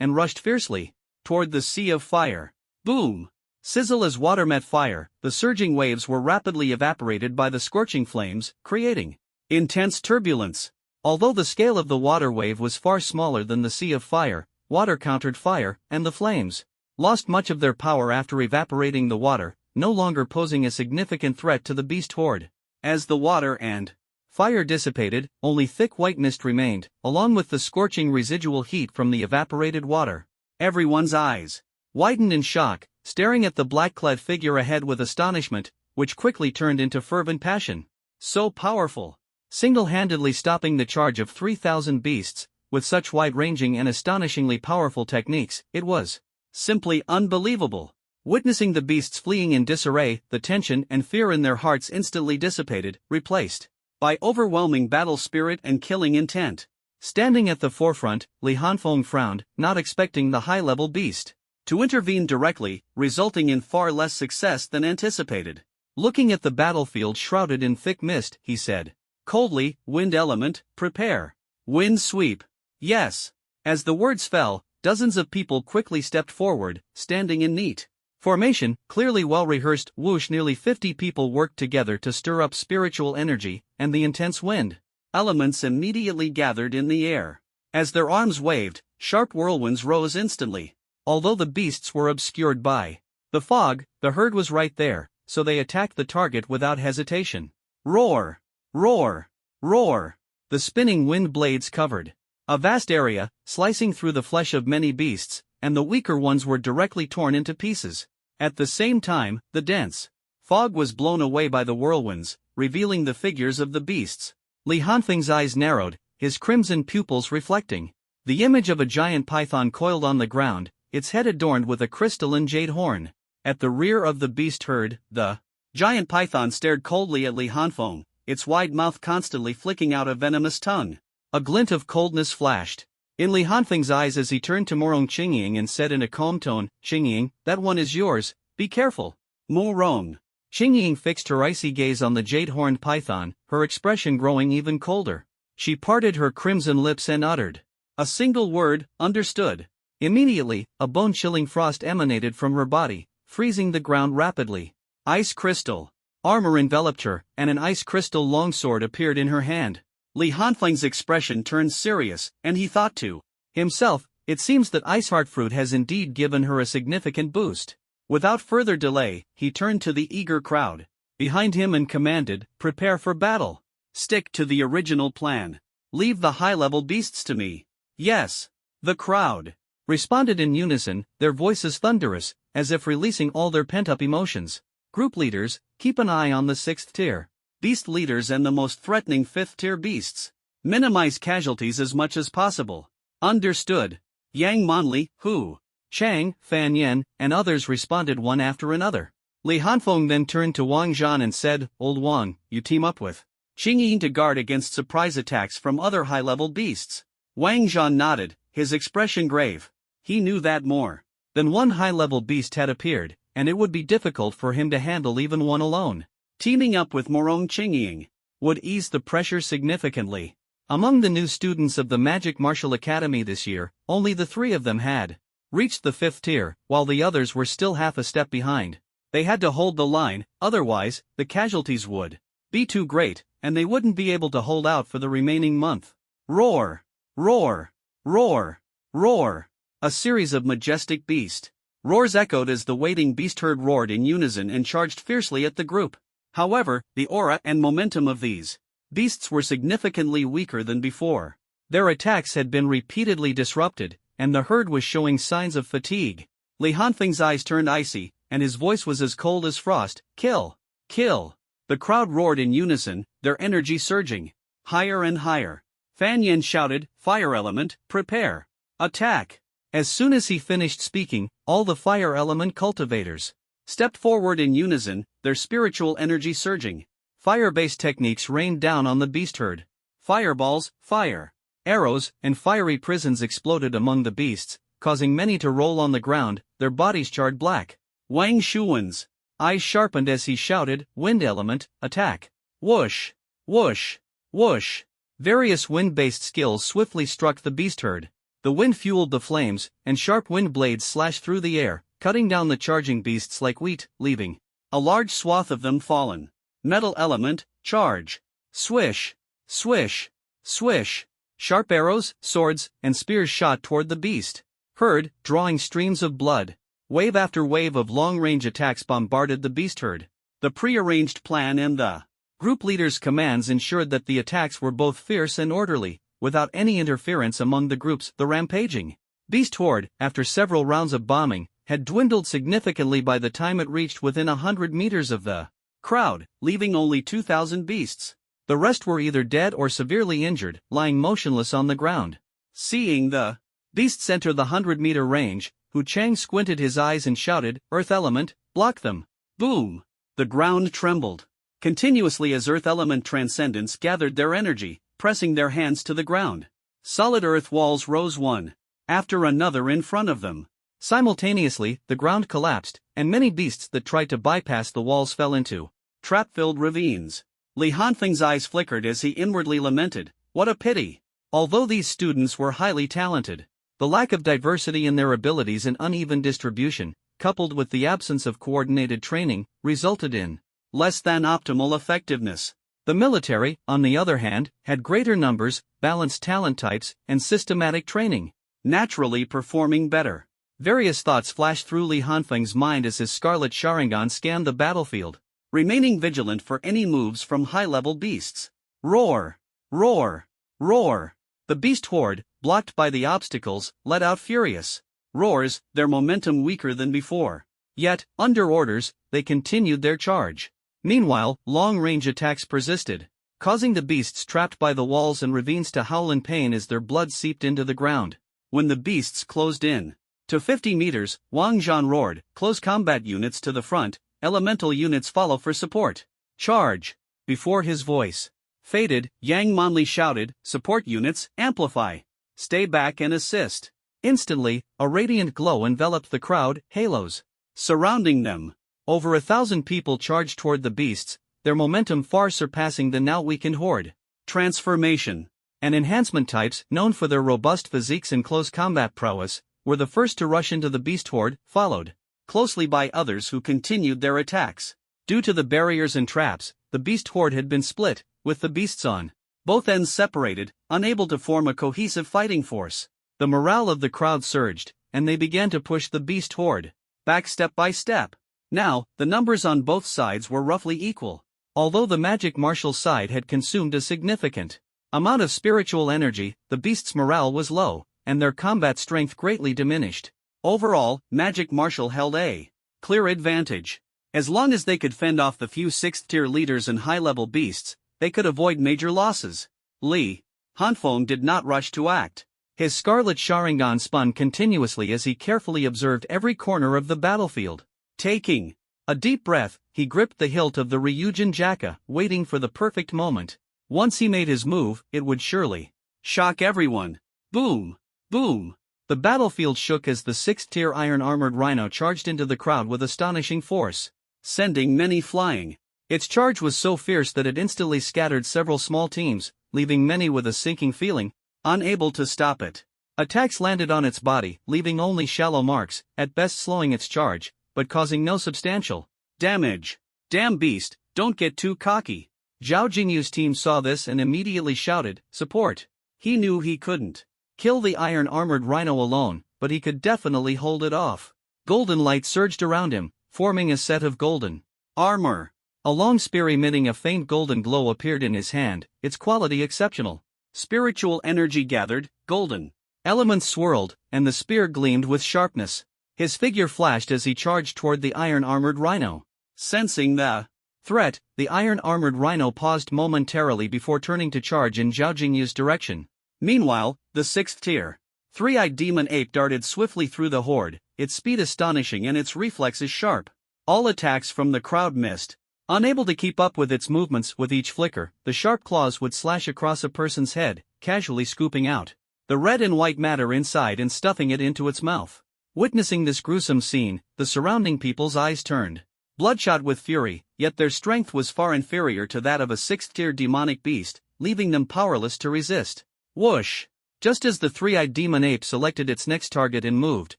and rushed fiercely toward the sea of fire. Boom! Sizzle as water met fire, the surging waves were rapidly evaporated by the scorching flames, creating intense turbulence. Although the scale of the water wave was far smaller than the sea of fire, water countered fire, and the flames lost much of their power after evaporating the water, no longer posing a significant threat to the beast horde. As the water and fire dissipated, only thick white mist remained, along with the scorching residual heat from the evaporated water. Everyone's eyes widened in shock, staring at the black-clad figure ahead with astonishment, which quickly turned into fervent passion. So powerful! Single-handedly stopping the charge of 3,000 beasts, with such wide-ranging and astonishingly powerful techniques, it was simply unbelievable. Witnessing the beasts fleeing in disarray, the tension and fear in their hearts instantly dissipated, replaced by overwhelming battle spirit and killing intent. Standing at the forefront, Li Hanfeng frowned, not expecting the high-level beast to intervene directly, resulting in far less success than anticipated. Looking at the battlefield shrouded in thick mist, he said coldly, "Wind element, prepare. Wind sweep." Yes. As the words fell, dozens of people quickly stepped forward, standing in neat formation, clearly well-rehearsed whoosh. Nearly 50 people worked together to stir up spiritual energy, and the intense wind elements immediately gathered in the air. As their arms waved, sharp whirlwinds rose instantly. Although the beasts were obscured by the fog, the herd was right there, so they attacked the target without hesitation. Roar! Roar! Roar! The spinning wind blades covered a vast area, slicing through the flesh of many beasts, and the weaker ones were directly torn into pieces. At the same time, the dense fog was blown away by the whirlwinds, revealing the figures of the beasts. Li Hanfeng's eyes narrowed, his crimson pupils reflecting the image of a giant python coiled on the ground, its head adorned with a crystalline jade horn. At the rear of the beast herd, the giant python stared coldly at Li Hanfeng, its wide mouth constantly flicking out a venomous tongue. A glint of coldness flashed in Li Hanfeng's eyes as he turned to Morong Qingying and said in a calm tone, "Qingying, that one is yours, be careful." Morong. Qingying fixed her icy gaze on the jade-horned python, her expression growing even colder. She parted her crimson lips and uttered a single word, "Understood." Immediately, a bone-chilling frost emanated from her body, freezing the ground rapidly. Ice crystal armor enveloped her, and an ice crystal longsword appeared in her hand. Li Hanfeng's expression turned serious, and he thought to himself, "It seems that Iceheart fruit has indeed given her a significant boost." Without further delay, he turned to the eager crowd behind him and commanded, "Prepare for battle. Stick to the original plan. Leave the high-level beasts to me." "Yes." The crowd responded in unison, their voices thunderous, as if releasing all their pent-up emotions. Group leaders, keep an eye on the 6th tier beast leaders and the most threatening 5th tier beasts. Minimize casualties as much as possible. Understood. Yang Monli, Hu, Chang, Fan Yen, and others responded one after another. Li Hanfeng then turned to Wang Zhan and said, Old Wang, you team up with Qing Yin to guard against surprise attacks from other high-level beasts. Wang Zhan nodded, his expression grave. He knew that more than one high-level beast had appeared, and it would be difficult for him to handle even one alone. Teaming up with Morong Qingying would ease the pressure significantly. Among the new students of the Magic Martial Academy this year, only the 3 of them had reached the 5th tier, while the others were still half a step behind. They had to hold the line, otherwise, the casualties would be too great, and they wouldn't be able to hold out for the remaining month. Roar! Roar! Roar! Roar! A series of majestic beast roars echoed as the waiting beast herd roared in unison and charged fiercely at the group. However, the aura and momentum of these beasts were significantly weaker than before. Their attacks had been repeatedly disrupted, and the herd was showing signs of fatigue. Li Hanfeng's eyes turned icy, and his voice was as cold as frost. Kill! Kill! The crowd roared in unison, their energy surging higher and higher. Fan Yen shouted, Fire element, prepare! Attack! As soon as he finished speaking, all the fire element cultivators stepped forward in unison, their spiritual energy surging. Fire-based techniques rained down on the beast herd. Fireballs, fire, arrows, and fiery prisons exploded among the beasts, causing many to roll on the ground, their bodies charred black. Wang Shuwen's eyes sharpened as he shouted, Wind element, attack! Whoosh! Whoosh! Whoosh! Various wind-based skills swiftly struck the beast herd. The wind fueled the flames, and sharp wind blades slashed through the air, cutting down the charging beasts like wheat, leaving a large swath of them fallen. Metal element, charge! Swish! Swish! Swish! Sharp arrows, swords, and spears shot toward the beast herd, drawing streams of blood. Wave after wave of long-range attacks bombarded the beast herd. The pre-arranged plan and the group leader's commands ensured that the attacks were both fierce and orderly, without any interference among the groups. The rampaging beast horde, after several rounds of bombing, had dwindled significantly by the time it reached within 100 meters of the crowd, leaving only 2,000 beasts. The rest were either dead or severely injured, lying motionless on the ground. Seeing the beasts enter the 100-meter range, Hu Chang squinted his eyes and shouted, Earth element, block them! Boom! The ground trembled continuously as Earth element transcendents gathered their energy, pressing their hands to the ground. Solid earth walls rose one after another in front of them. Simultaneously, the ground collapsed, and many beasts that tried to bypass the walls fell into trap-filled ravines. Li Hanfeng's eyes flickered as he inwardly lamented, what a pity! Although these students were highly talented, the lack of diversity in their abilities and uneven distribution, coupled with the absence of coordinated training, resulted in less than optimal effectiveness. The military, on the other hand, had greater numbers, balanced talent types, and systematic training, naturally performing better. Various thoughts flashed through Li Hanfeng's mind as his Scarlet Sharingan scanned the battlefield, remaining vigilant for any moves from high-level beasts. Roar! Roar! Roar! The beast horde, blocked by the obstacles, let out furious roars, their momentum weaker than before. Yet, under orders, they continued their charge. Meanwhile, long-range attacks persisted, causing the beasts trapped by the walls and ravines to howl in pain as their blood seeped into the ground. When the beasts closed in to 50 meters, Wang Zhan roared, close combat units to the front, elemental units follow for support. Charge! Before his voice faded, Yang Monli shouted, support units, amplify! Stay back and assist! Instantly, a radiant glow enveloped the crowd, halos surrounding them. Over 1,000 people charged toward the beasts, their momentum far surpassing the now weakened horde. Transformation and enhancement types, known for their robust physiques and close combat prowess, were the first to rush into the beast horde, followed closely by others who continued their attacks. Due to the barriers and traps, the beast horde had been split, with the beasts on both ends separated, unable to form a cohesive fighting force. The morale of the crowd surged, and they began to push the beast horde back step by step. Now, the numbers on both sides were roughly equal. Although the magic martial side had consumed a significant amount of spiritual energy, the beasts' morale was low, and their combat strength greatly diminished. Overall, magic martial held a clear advantage. As long as they could fend off the few 6th-tier leaders and high-level beasts, they could avoid major losses. Li Hanfeng did not rush to act. His scarlet Sharingan spun continuously as he carefully observed every corner of the battlefield. Taking a deep breath, he gripped the hilt of the Ryujin Jaka, waiting for the perfect moment. Once he made his move, it would surely shock everyone. Boom! Boom! The battlefield shook as the 6th-tier iron-armored rhino charged into the crowd with astonishing force, sending many flying. Its charge was so fierce that it instantly scattered several small teams, leaving many with a sinking feeling, unable to stop it. Attacks landed on its body, leaving only shallow marks, at best slowing its charge, but causing no substantial damage. Damn beast, don't get too cocky. Zhao Jingyu's team saw this and immediately shouted, support. He knew he couldn't kill the iron-armored rhino alone, but he could definitely hold it off. Golden light surged around him, forming a set of golden armor. A long spear emitting a faint golden glow appeared in his hand, its quality exceptional. Spiritual energy gathered, golden elements swirled, and the spear gleamed with sharpness. His figure flashed as he charged toward the iron-armored rhino. Sensing the threat, the iron-armored rhino paused momentarily before turning to charge in Zhao Jingyu's direction. Meanwhile, the 6th-tier, three-eyed demon ape darted swiftly through the horde, its speed astonishing and its reflexes sharp. All attacks from the crowd missed. Unable to keep up with its movements with each flicker, the sharp claws would slash across a person's head, casually scooping out the red and white matter inside and stuffing it into its mouth. Witnessing this gruesome scene, the surrounding people's eyes turned bloodshot with fury, yet their strength was far inferior to that of a 6th-tier demonic beast, leaving them powerless to resist. Whoosh! Just as the three-eyed demon ape selected its next target and moved,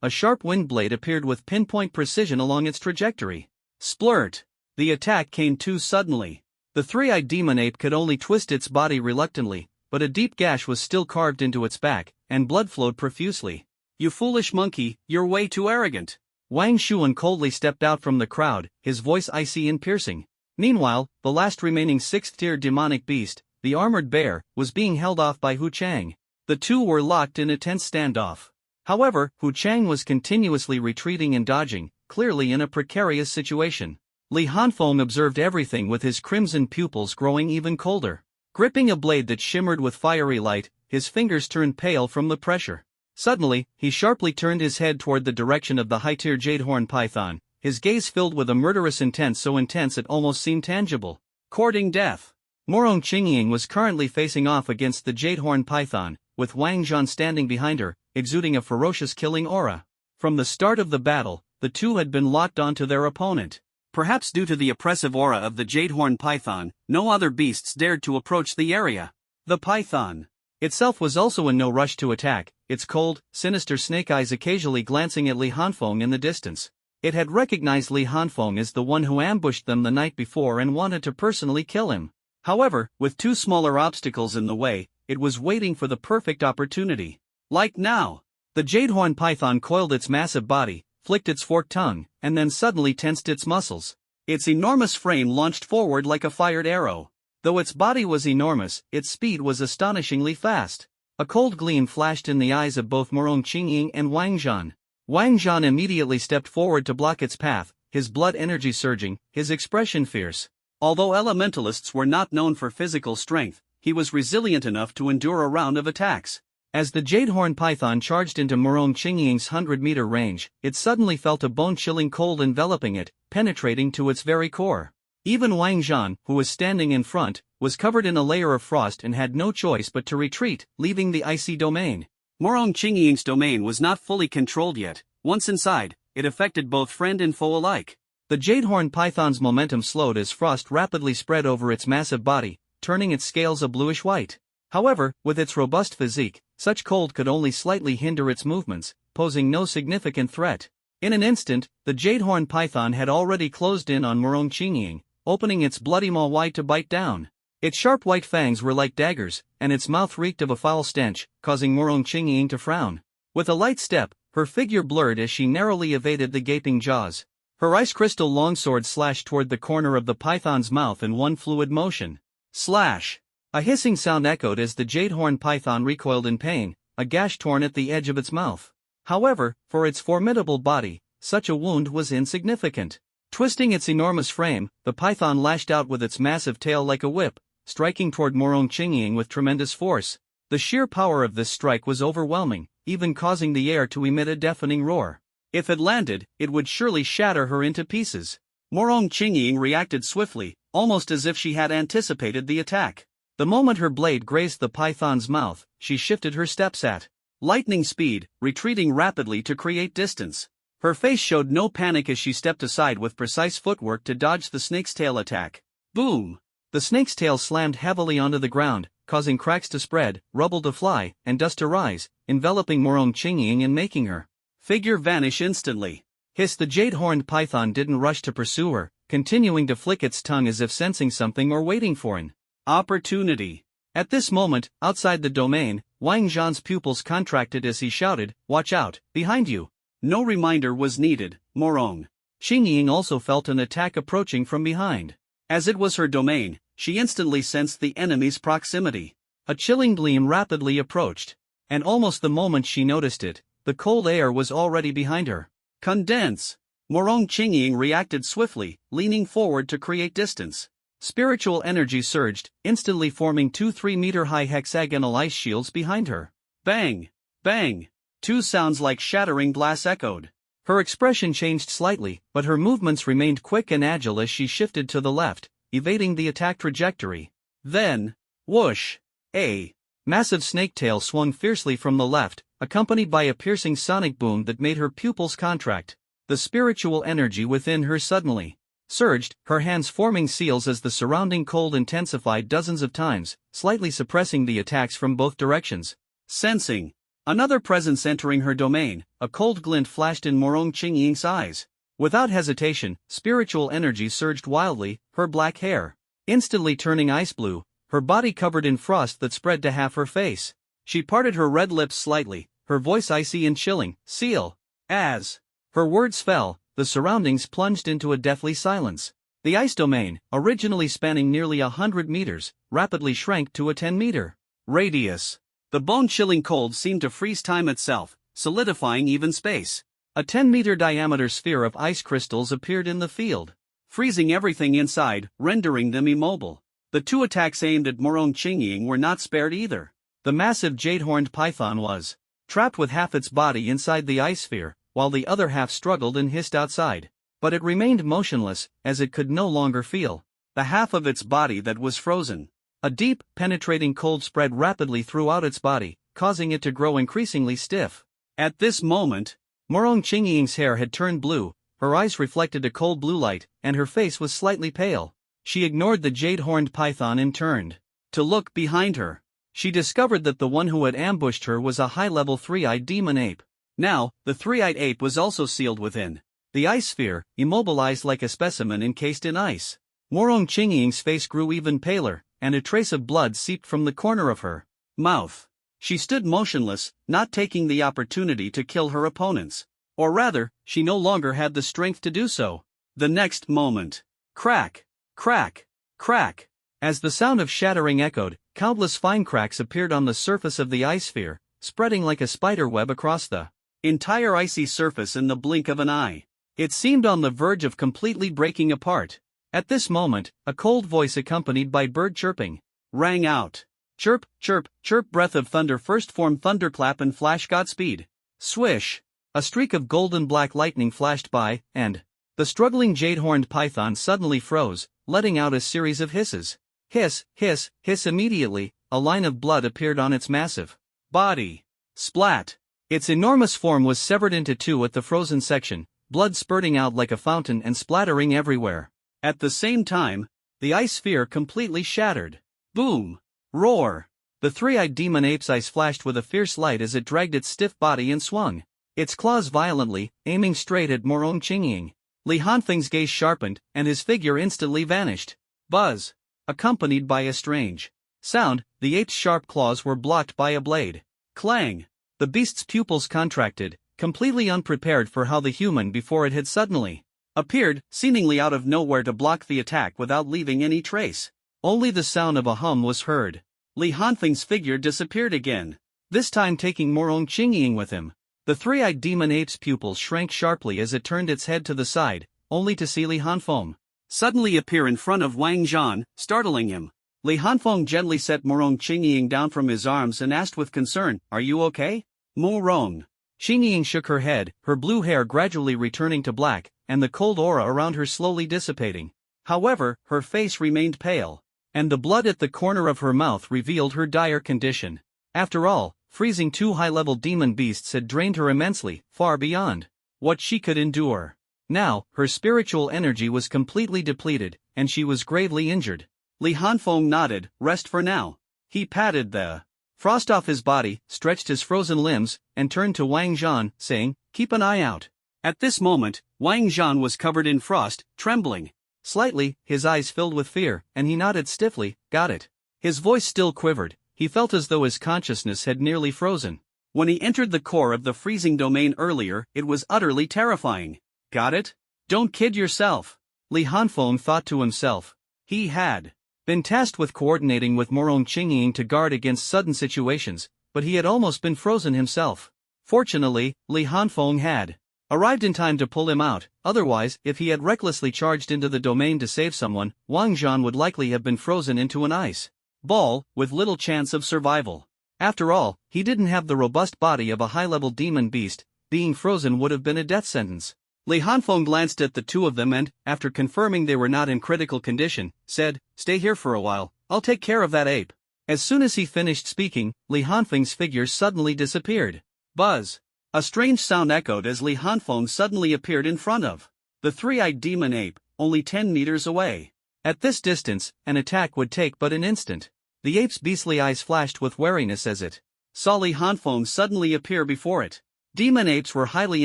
a sharp wind blade appeared with pinpoint precision along its trajectory. Splurt! The attack came too suddenly. The three-eyed demon ape could only twist its body reluctantly, but a deep gash was still carved into its back, and blood flowed profusely. You foolish monkey, you're way too arrogant. Wang Shuan coldly stepped out from the crowd, his voice icy and piercing. Meanwhile, the last remaining 6th-tier demonic beast, the armored bear, was being held off by Hu Chang. The two were locked in a tense standoff. However, Hu Chang was continuously retreating and dodging, clearly in a precarious situation. Li Hanfeng observed everything with his crimson pupils growing even colder. Gripping a blade that shimmered with fiery light, his fingers turned pale from the pressure. Suddenly, he sharply turned his head toward the direction of the high-tier Jadehorn python, his gaze filled with a murderous intent so intense it almost seemed tangible. Courting death. Morong Qingying was currently facing off against the Jadehorn python, with Wang Zhan standing behind her, exuding a ferocious killing aura. From the start of the battle, the two had been locked onto their opponent. Perhaps due to the oppressive aura of the Jadehorn python, no other beasts dared to approach the area. The python itself was also in no rush to attack, its cold, sinister snake eyes occasionally glancing at Li Hanfeng in the distance. It had recognized Li Hanfeng as the one who ambushed them the night before and wanted to personally kill him. However, with two smaller obstacles in the way, it was waiting for the perfect opportunity. Like now. The Jadehorn python coiled its massive body, flicked its forked tongue, and then suddenly tensed its muscles. Its enormous frame launched forward like a fired arrow. Though its body was enormous, its speed was astonishingly fast. A cold gleam flashed in the eyes of both Morong Qingying and Wang Zhan. Wang Zhan immediately stepped forward to block its path, his blood energy surging, his expression fierce. Although elementalists were not known for physical strength, he was resilient enough to endure a round of attacks. As the Jadehorn python charged into Morong Qingying's 100-meter range, it suddenly felt a bone-chilling cold enveloping it, penetrating to its very core. Even Wang Zhan, who was standing in front, was covered in a layer of frost and had no choice but to retreat, leaving the icy domain. Morong Qingying's domain was not fully controlled yet. Once inside, it affected both friend and foe alike. The Jadehorn python's momentum slowed as frost rapidly spread over its massive body, turning its scales a bluish-white. However, with its robust physique, such cold could only slightly hinder its movements, posing no significant threat. In an instant, the Jadehorn python had already closed in on Morong Qingying, opening its bloody maw wide to bite down. Its sharp white fangs were like daggers, and its mouth reeked of a foul stench, causing Morong Qingying to frown. With a light step, her figure blurred as she narrowly evaded the gaping jaws. Her ice crystal longsword slashed toward the corner of the python's mouth in one fluid motion. Slash! A hissing sound echoed as the Jadehorn python recoiled in pain, a gash torn at the edge of its mouth. However, for its formidable body, such a wound was insignificant. Twisting its enormous frame, the python lashed out with its massive tail like a whip, striking toward Morong Qingying with tremendous force. The sheer power of this strike was overwhelming, even causing the air to emit a deafening roar. If it landed, it would surely shatter her into pieces. Morong Qingying reacted swiftly, almost as if she had anticipated the attack. The moment her blade grazed the python's mouth, she shifted her steps at lightning speed, retreating rapidly to create distance. Her face showed no panic as she stepped aside with precise footwork to dodge the snake's tail attack. Boom! The snake's tail slammed heavily onto the ground, causing cracks to spread, rubble to fly, and dust to rise, enveloping Morong Qingying and making her figure vanish instantly. The jade-horned python didn't rush to pursue her, continuing to flick its tongue as if sensing something or waiting for an opportunity. At this moment, outside the domain, Wang Zhan's pupils contracted as he shouted, "Watch out, behind you!" No reminder was needed. Morong Qingying also felt an attack approaching from behind. As it was her domain, she instantly sensed the enemy's proximity. A chilling gleam rapidly approached, and almost the moment she noticed it, the cold air was already behind her. Condense! Morong Qingying reacted swiftly, leaning forward to create distance. Spiritual energy surged, instantly forming 2 3-meter-high hexagonal ice shields behind her. Bang! Bang! 2 sounds like shattering glass echoed. Her expression changed slightly, but her movements remained quick and agile as she shifted to the left, evading the attack trajectory. Then, whoosh! A massive snake tail swung fiercely from the left, accompanied by a piercing sonic boom that made her pupils contract. The spiritual energy within her suddenly surged, her hands forming seals as the surrounding cold intensified dozens of times, slightly suppressing the attacks from both directions. Sensing another presence entering her domain, a cold glint flashed in Morong Qingying's eyes. Without hesitation, spiritual energy surged wildly, her black hair instantly turning ice blue, her body covered in frost that spread to half her face. She parted her red lips slightly, her voice icy and chilling. "Seal!" As her words fell, the surroundings plunged into a deathly silence. The ice domain, originally spanning nearly 100 meters, rapidly shrank to a 10-meter radius. The bone-chilling cold seemed to freeze time itself, solidifying even space. A 10-meter diameter sphere of ice crystals appeared in the field, freezing everything inside, rendering them immobile. The 2 attacks aimed at Morong Qingying were not spared either. The massive jade-horned python was trapped with half its body inside the ice sphere, while the other half struggled and hissed outside. But it remained motionless, as it could no longer feel the half of its body that was frozen. A deep, penetrating cold spread rapidly throughout its body, causing it to grow increasingly stiff. At this moment, Morong Qingying's hair had turned blue, her eyes reflected a cold blue light, and her face was slightly pale. She ignored the jade-horned python and turned to look behind her. She discovered that the one who had ambushed her was a high-level 3-eyed demon ape. Now, the 3-eyed ape was also sealed within the ice sphere, immobilized like a specimen encased in ice. Morong Qingying's face grew even paler, and a trace of blood seeped from the corner of her mouth. She stood motionless, not taking the opportunity to kill her opponents. Or rather, she no longer had the strength to do so. The next moment, crack, crack, crack. As the sound of shattering echoed, countless fine cracks appeared on the surface of the ice sphere, spreading like a spider web across the entire icy surface in the blink of an eye. It seemed on the verge of completely breaking apart. At this moment, a cold voice accompanied by bird chirping rang out. Chirp, chirp, chirp. Breath of thunder first formed thunderclap and flash Godspeed. Swish! A streak of golden black lightning flashed by, and the struggling jade-horned python suddenly froze, letting out a series of hisses. Hiss, hiss, hiss. Immediately, a line of blood appeared on its massive body. Splat! Its enormous form was severed into 2 at the frozen section, blood spurting out like a fountain and splattering everywhere. At the same time, the ice sphere completely shattered. Boom! Roar! The 3-eyed demon ape's eyes flashed with a fierce light as it dragged its stiff body and swung its claws violently, aiming straight at Morong Qingying. Li Hanfeng's gaze sharpened, and his figure instantly vanished. Buzz! Accompanied by a strange sound, the ape's sharp claws were blocked by a blade. Clang! The beast's pupils contracted, completely unprepared for how the human before it had suddenly appeared, seemingly out of nowhere to block the attack without leaving any trace. Only the sound of a hum was heard. Li Hanfeng's figure disappeared again, this time taking Morong Qingying with him. The 3-eyed demon ape's pupils shrank sharply as it turned its head to the side, only to see Li Hanfeng suddenly appear in front of Wang Zhan, startling him. Li Hanfeng gently set Morong Qingying down from his arms and asked with concern, "Are you okay?" Morong. Qingying shook her head, her blue hair gradually returning to black, and the cold aura around her slowly dissipating. However, her face remained pale, and the blood at the corner of her mouth revealed her dire condition. After all, freezing two high-level demon beasts had drained her immensely, far beyond what she could endure. Now, her spiritual energy was completely depleted, and she was gravely injured. Li Hanfeng nodded, "Rest for now." He patted the frost off his body, stretched his frozen limbs, and turned to Wang Zhan, saying, "Keep an eye out." At this moment, Wang Zhan was covered in frost, trembling slightly, his eyes filled with fear, and he nodded stiffly, "Got it." His voice still quivered, he felt as though his consciousness had nearly frozen. When he entered the core of the freezing domain earlier, it was utterly terrifying. Got it? Don't kid yourself. Li Hanfeng thought to himself. He had been tasked with coordinating with Morong Qingying to guard against sudden situations, but he had almost been frozen himself. Fortunately, Li Hanfeng had arrived in time to pull him out, otherwise, if he had recklessly charged into the domain to save someone, Wang Zhan would likely have been frozen into an ice ball, with little chance of survival. After all, he didn't have the robust body of a high-level demon beast, being frozen would have been a death sentence. Li Hanfeng glanced at the two of them and, after confirming they were not in critical condition, said, "Stay here for a while, I'll take care of that ape." As soon as he finished speaking, Li Hanfeng's figure suddenly disappeared. Buzz! A strange sound echoed as Li Hanfeng suddenly appeared in front of the three-eyed demon ape, only 10 meters away. At this distance, an attack would take but an instant. The ape's beastly eyes flashed with wariness as it saw Li Hanfeng suddenly appear before it. Demon apes were highly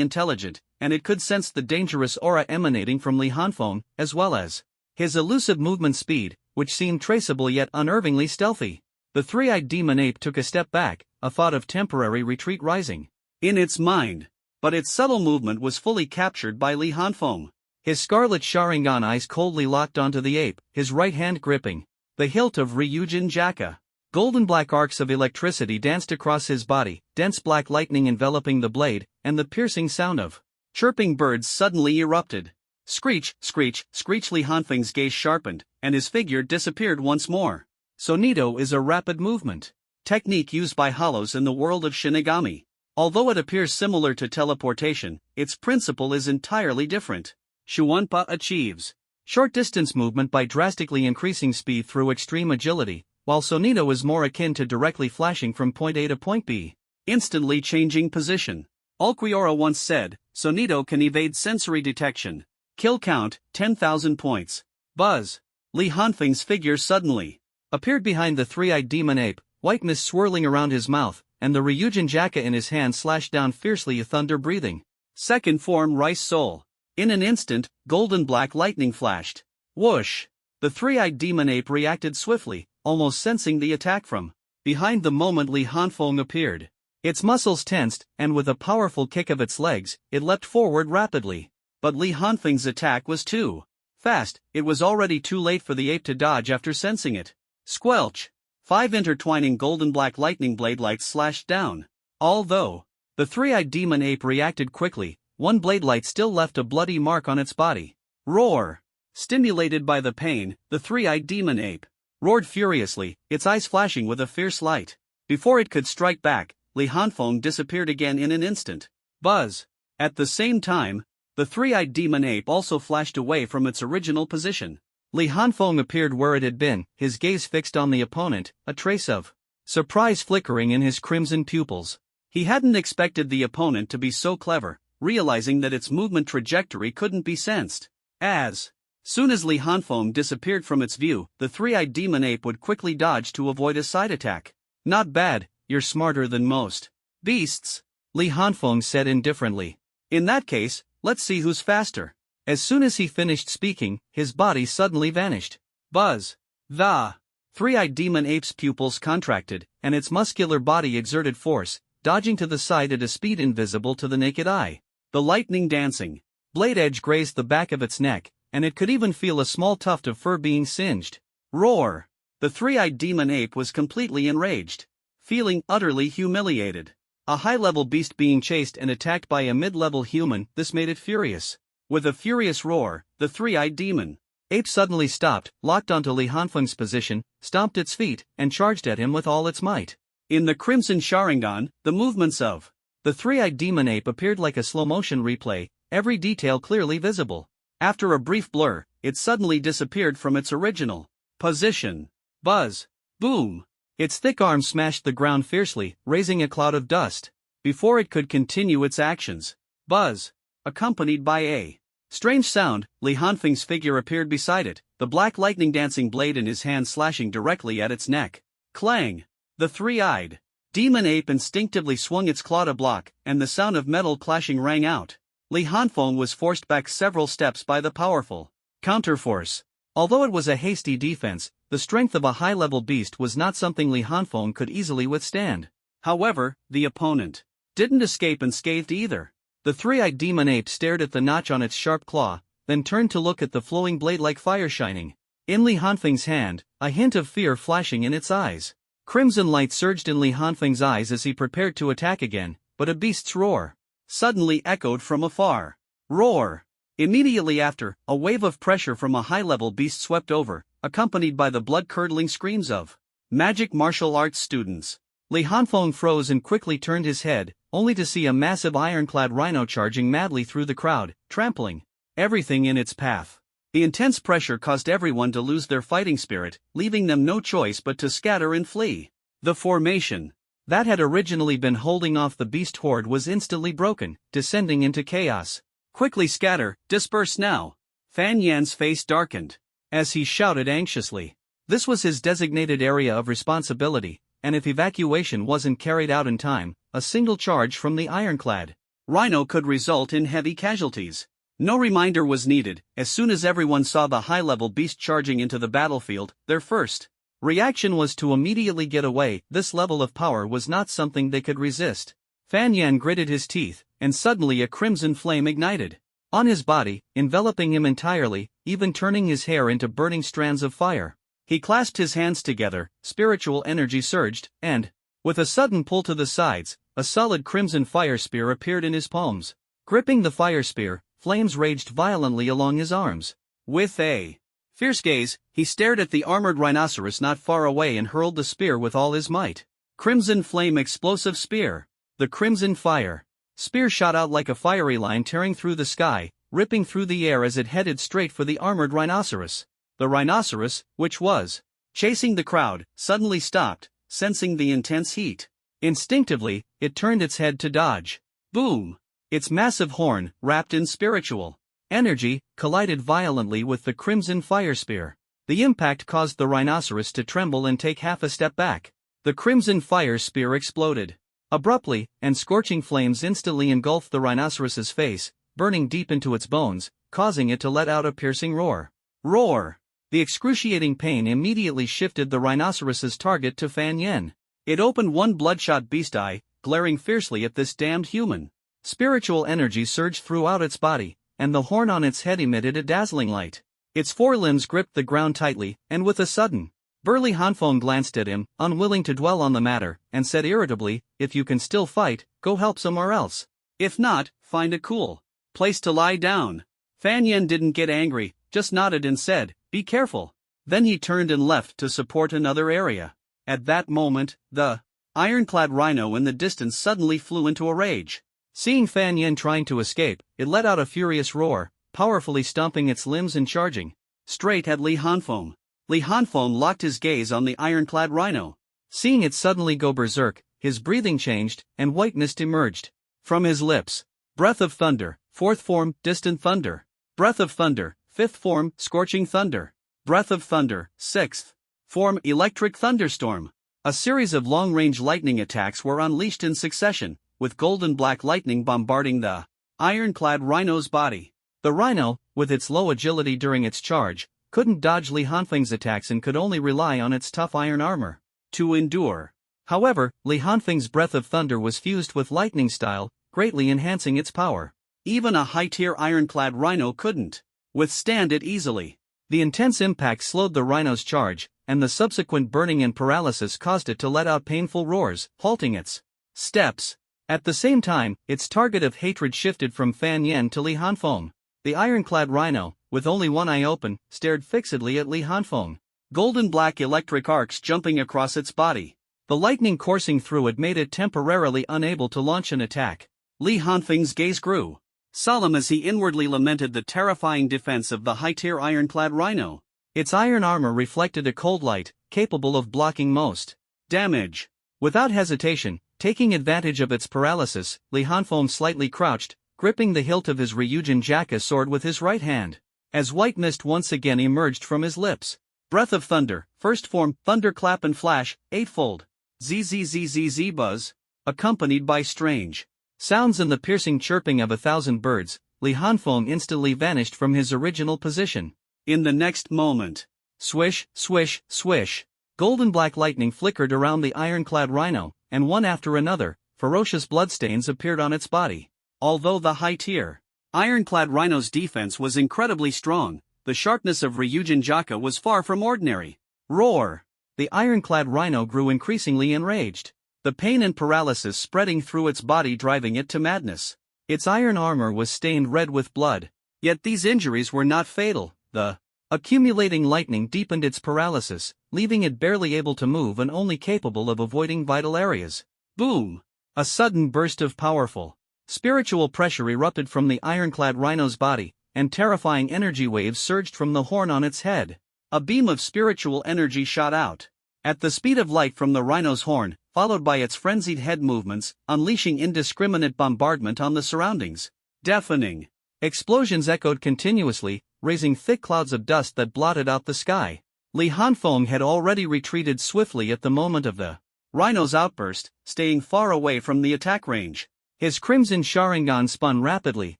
intelligent, and it could sense the dangerous aura emanating from Li Hanfeng, as well as his elusive movement speed, which seemed traceable yet unnervingly stealthy. The three-eyed demon ape took a step back, a thought of temporary retreat rising in its mind. But its subtle movement was fully captured by Li Hanfeng. His scarlet Sharingan eyes coldly locked onto the ape, his right hand gripping the hilt of Ryujin Jaka. Golden black arcs of electricity danced across his body, dense black lightning enveloping the blade, and the piercing sound of chirping birds suddenly erupted. Screech, screech, screech! Li Hanfeng's gaze sharpened, and his figure disappeared once more. Sonido is a rapid movement technique used by hollows in the world of Shinigami. Although it appears similar to teleportation, its principle is entirely different. Shuanpa achieves short-distance movement by drastically increasing speed through extreme agility, while Sonido is more akin to directly flashing from point A to point B, instantly changing position. Ulquiorra once said, Sonido can evade sensory detection. Kill count, 10,000 points. Buzz! Li Hanfeng's figure suddenly appeared behind the three-eyed demon ape, white mist swirling around his mouth, and the Ryujin Jaka in his hand slashed down fiercely, a thunder-breathing second form Rice Soul. In an instant, golden black lightning flashed. Whoosh! The three-eyed demon ape reacted swiftly, almost sensing the attack from behind the moment Li Hanfeng appeared. Its muscles tensed, and with a powerful kick of its legs, it leapt forward rapidly. But Li Hanfeng's attack was too fast. It was already too late for the ape to dodge after sensing it. Squelch! 5 intertwining golden black lightning blade lights slashed down. Although the three-eyed demon ape reacted quickly, one blade light still left a bloody mark on its body. Roar! Stimulated by the pain, the three-eyed demon ape roared furiously, its eyes flashing with a fierce light. Before it could strike back, Li Hanfeng disappeared again in an instant. Buzz! At the same time, the three-eyed demon ape also flashed away from its original position. Li Hanfeng appeared where it had been, his gaze fixed on the opponent, a trace of surprise flickering in his crimson pupils. He hadn't expected the opponent to be so clever, realizing that its movement trajectory couldn't be sensed. As soon as Li Hanfeng disappeared from its view, the three-eyed demon ape would quickly dodge to avoid a side attack. Not bad, you're smarter than most beasts, Li Hanfeng said indifferently. In that case, let's see who's faster. As soon as he finished speaking, his body suddenly vanished. Buzz! The three-eyed demon ape's pupils contracted, and its muscular body exerted force, dodging to the side at a speed invisible to the naked eye. The lightning dancing blade edge grazed the back of its neck, and it could even feel a small tuft of fur being singed. Roar! The three-eyed demon ape was completely enraged, feeling utterly humiliated. A high-level beast being chased and attacked by a mid-level human, this made it furious. With a furious roar, the three-eyed demon Ape suddenly stopped, locked onto Li Hanfeng's position, stomped its feet, and charged at him with all its might. In the Crimson Sharingan, the movements of the three-eyed demon ape appeared like a slow-motion replay, every detail clearly visible. After a brief blur, it suddenly disappeared from its original position. Buzz. Boom. Its thick arm smashed the ground fiercely, raising a cloud of dust. Before it could continue its actions, buzz, accompanied by a strange sound, Li Hanfeng's figure appeared beside it, the black lightning dancing blade in his hand slashing directly at its neck. Clang! The three-eyed demon ape instinctively swung its claw to block, and the sound of metal clashing rang out. Li Hanfeng was forced back several steps by the powerful counterforce. Although it was a hasty defense, the strength of a high-level beast was not something Li Hanfeng could easily withstand. However, the opponent didn't escape unscathed either. The three-eyed demon ape stared at the notch on its sharp claw, then turned to look at the flowing blade like fire shining in Li Hanfeng's hand, a hint of fear flashing in its eyes. Crimson light surged in Li Hanfeng's eyes as he prepared to attack again, but a beast's roar suddenly echoed from afar. Roar! Immediately after, a wave of pressure from a high-level beast swept over, accompanied by the blood-curdling screams of magic martial arts students. Li Hanfeng froze and quickly turned his head, only to see a massive ironclad rhino charging madly through the crowd, trampling everything in its path. The intense pressure caused everyone to lose their fighting spirit, leaving them no choice but to scatter and flee. The formation that had originally been holding off the beast horde was instantly broken, descending into chaos. Quickly scatter, disperse now. Fan Yan's face darkened as he shouted anxiously. This was his designated area of responsibility, and if evacuation wasn't carried out in time, a single charge from the ironclad rhino could result in heavy casualties. No reminder was needed. As soon as everyone saw the high-level beast charging into the battlefield, their first reaction was to immediately get away. This level of power was not something they could resist. Fan Yan gritted his teeth, and suddenly a crimson flame ignited on his body, enveloping him entirely, even turning his hair into burning strands of fire. He clasped his hands together, spiritual energy surged, and, with a sudden pull to the sides, a solid crimson fire spear appeared in his palms. Gripping the fire spear, flames raged violently along his arms. With a fierce gaze, he stared at the armored rhinoceros not far away and hurled the spear with all his might. Crimson flame explosive spear. The crimson fire spear shot out like a fiery line tearing through the sky, ripping through the air as it headed straight for the armored rhinoceros. The rhinoceros, which was chasing the crowd, suddenly stopped, sensing the intense heat. Instinctively, it turned its head to dodge. Boom! Its massive horn, wrapped in spiritual energy, collided violently with the crimson fire spear. The impact caused the rhinoceros to tremble and take half a step back. The crimson fire spear exploded abruptly, and scorching flames instantly engulfed the rhinoceros's face, burning deep into its bones, causing it to let out a piercing roar. Roar! The excruciating pain immediately shifted the rhinoceros's target to Fan Yan. It opened one bloodshot beast eye, glaring fiercely at this damned human. Spiritual energy surged throughout its body, and the horn on its head emitted a dazzling light. Its forelimbs gripped the ground tightly, and with a sudden burly Hanfeng glanced at him, unwilling to dwell on the matter, and said irritably, "If you can still fight, go help somewhere else. If not, find a cool place to lie down." Fan Yan didn't get angry, just nodded and said, "Be careful." Then he turned and left to support another area. At that moment, the ironclad rhino in the distance suddenly flew into a rage. Seeing Fan Yan trying to escape, it let out a furious roar, powerfully stomping its limbs and charging straight at Li Hanfeng. Li Hanfeng locked his gaze on the ironclad rhino. Seeing it suddenly go berserk, his breathing changed, and whiteness emerged from his lips. Breath of thunder, fourth form, distant thunder. Breath of thunder, fifth form, scorching thunder. Breath of thunder, sixth form, electric thunderstorm. A series of long-range lightning attacks were unleashed in succession, with golden black lightning bombarding the ironclad rhino's body. The rhino, with its low agility during its charge, couldn't dodge Li Hanfeng's attacks and could only rely on its tough iron armor to endure. However, Li Hanfeng's breath of thunder was fused with lightning style, greatly enhancing its power. Even a high-tier ironclad rhino couldn't withstand it easily. The intense impact slowed the rhino's charge, and the subsequent burning and paralysis caused it to let out painful roars, halting its steps. At the same time, its target of hatred shifted from Fan Yan to Li Hanfeng. The ironclad rhino, with only one eye open, stared fixedly at Li Hanfeng. Golden black electric arcs jumping across its body. The lightning coursing through it made it temporarily unable to launch an attack. Li Hanfeng's gaze grew solemn as he inwardly lamented the terrifying defense of the high-tier ironclad rhino. Its iron armor reflected a cold light, capable of blocking most damage. Without hesitation, taking advantage of its paralysis, Li Hanfeng slightly crouched, gripping the hilt of his Ryujin Jaka sword with his right hand. As white mist once again emerged from his lips. Breath of thunder, first form, thunderclap and flash, eightfold. Zzzzz buzz. Accompanied by strange sounds and the piercing chirping of 1,000 birds, Li Hanfeng instantly vanished from his original position. In the next moment, swish, swish, swish, golden black lightning flickered around the ironclad rhino, and one after another, ferocious bloodstains appeared on its body. Although the high-tier ironclad rhino's defense was incredibly strong, the sharpness of Ryujin Jaka was far from ordinary. Roar! The ironclad rhino grew increasingly enraged, the pain and paralysis spreading through its body driving it to madness. Its iron armor was stained red with blood. Yet these injuries were not fatal. The accumulating lightning deepened its paralysis, leaving it barely able to move and only capable of avoiding vital areas. Boom! A sudden burst of powerful spiritual pressure erupted from the ironclad rhino's body, and terrifying energy waves surged from the horn on its head. A beam of spiritual energy shot out at the speed of light from the rhino's horn, followed by its frenzied head movements, unleashing indiscriminate bombardment on the surroundings. Deafening explosions echoed continuously, raising thick clouds of dust that blotted out the sky. Li Hanfeng had already retreated swiftly at the moment of the rhino's outburst, staying far away from the attack range. His crimson Sharingan spun rapidly,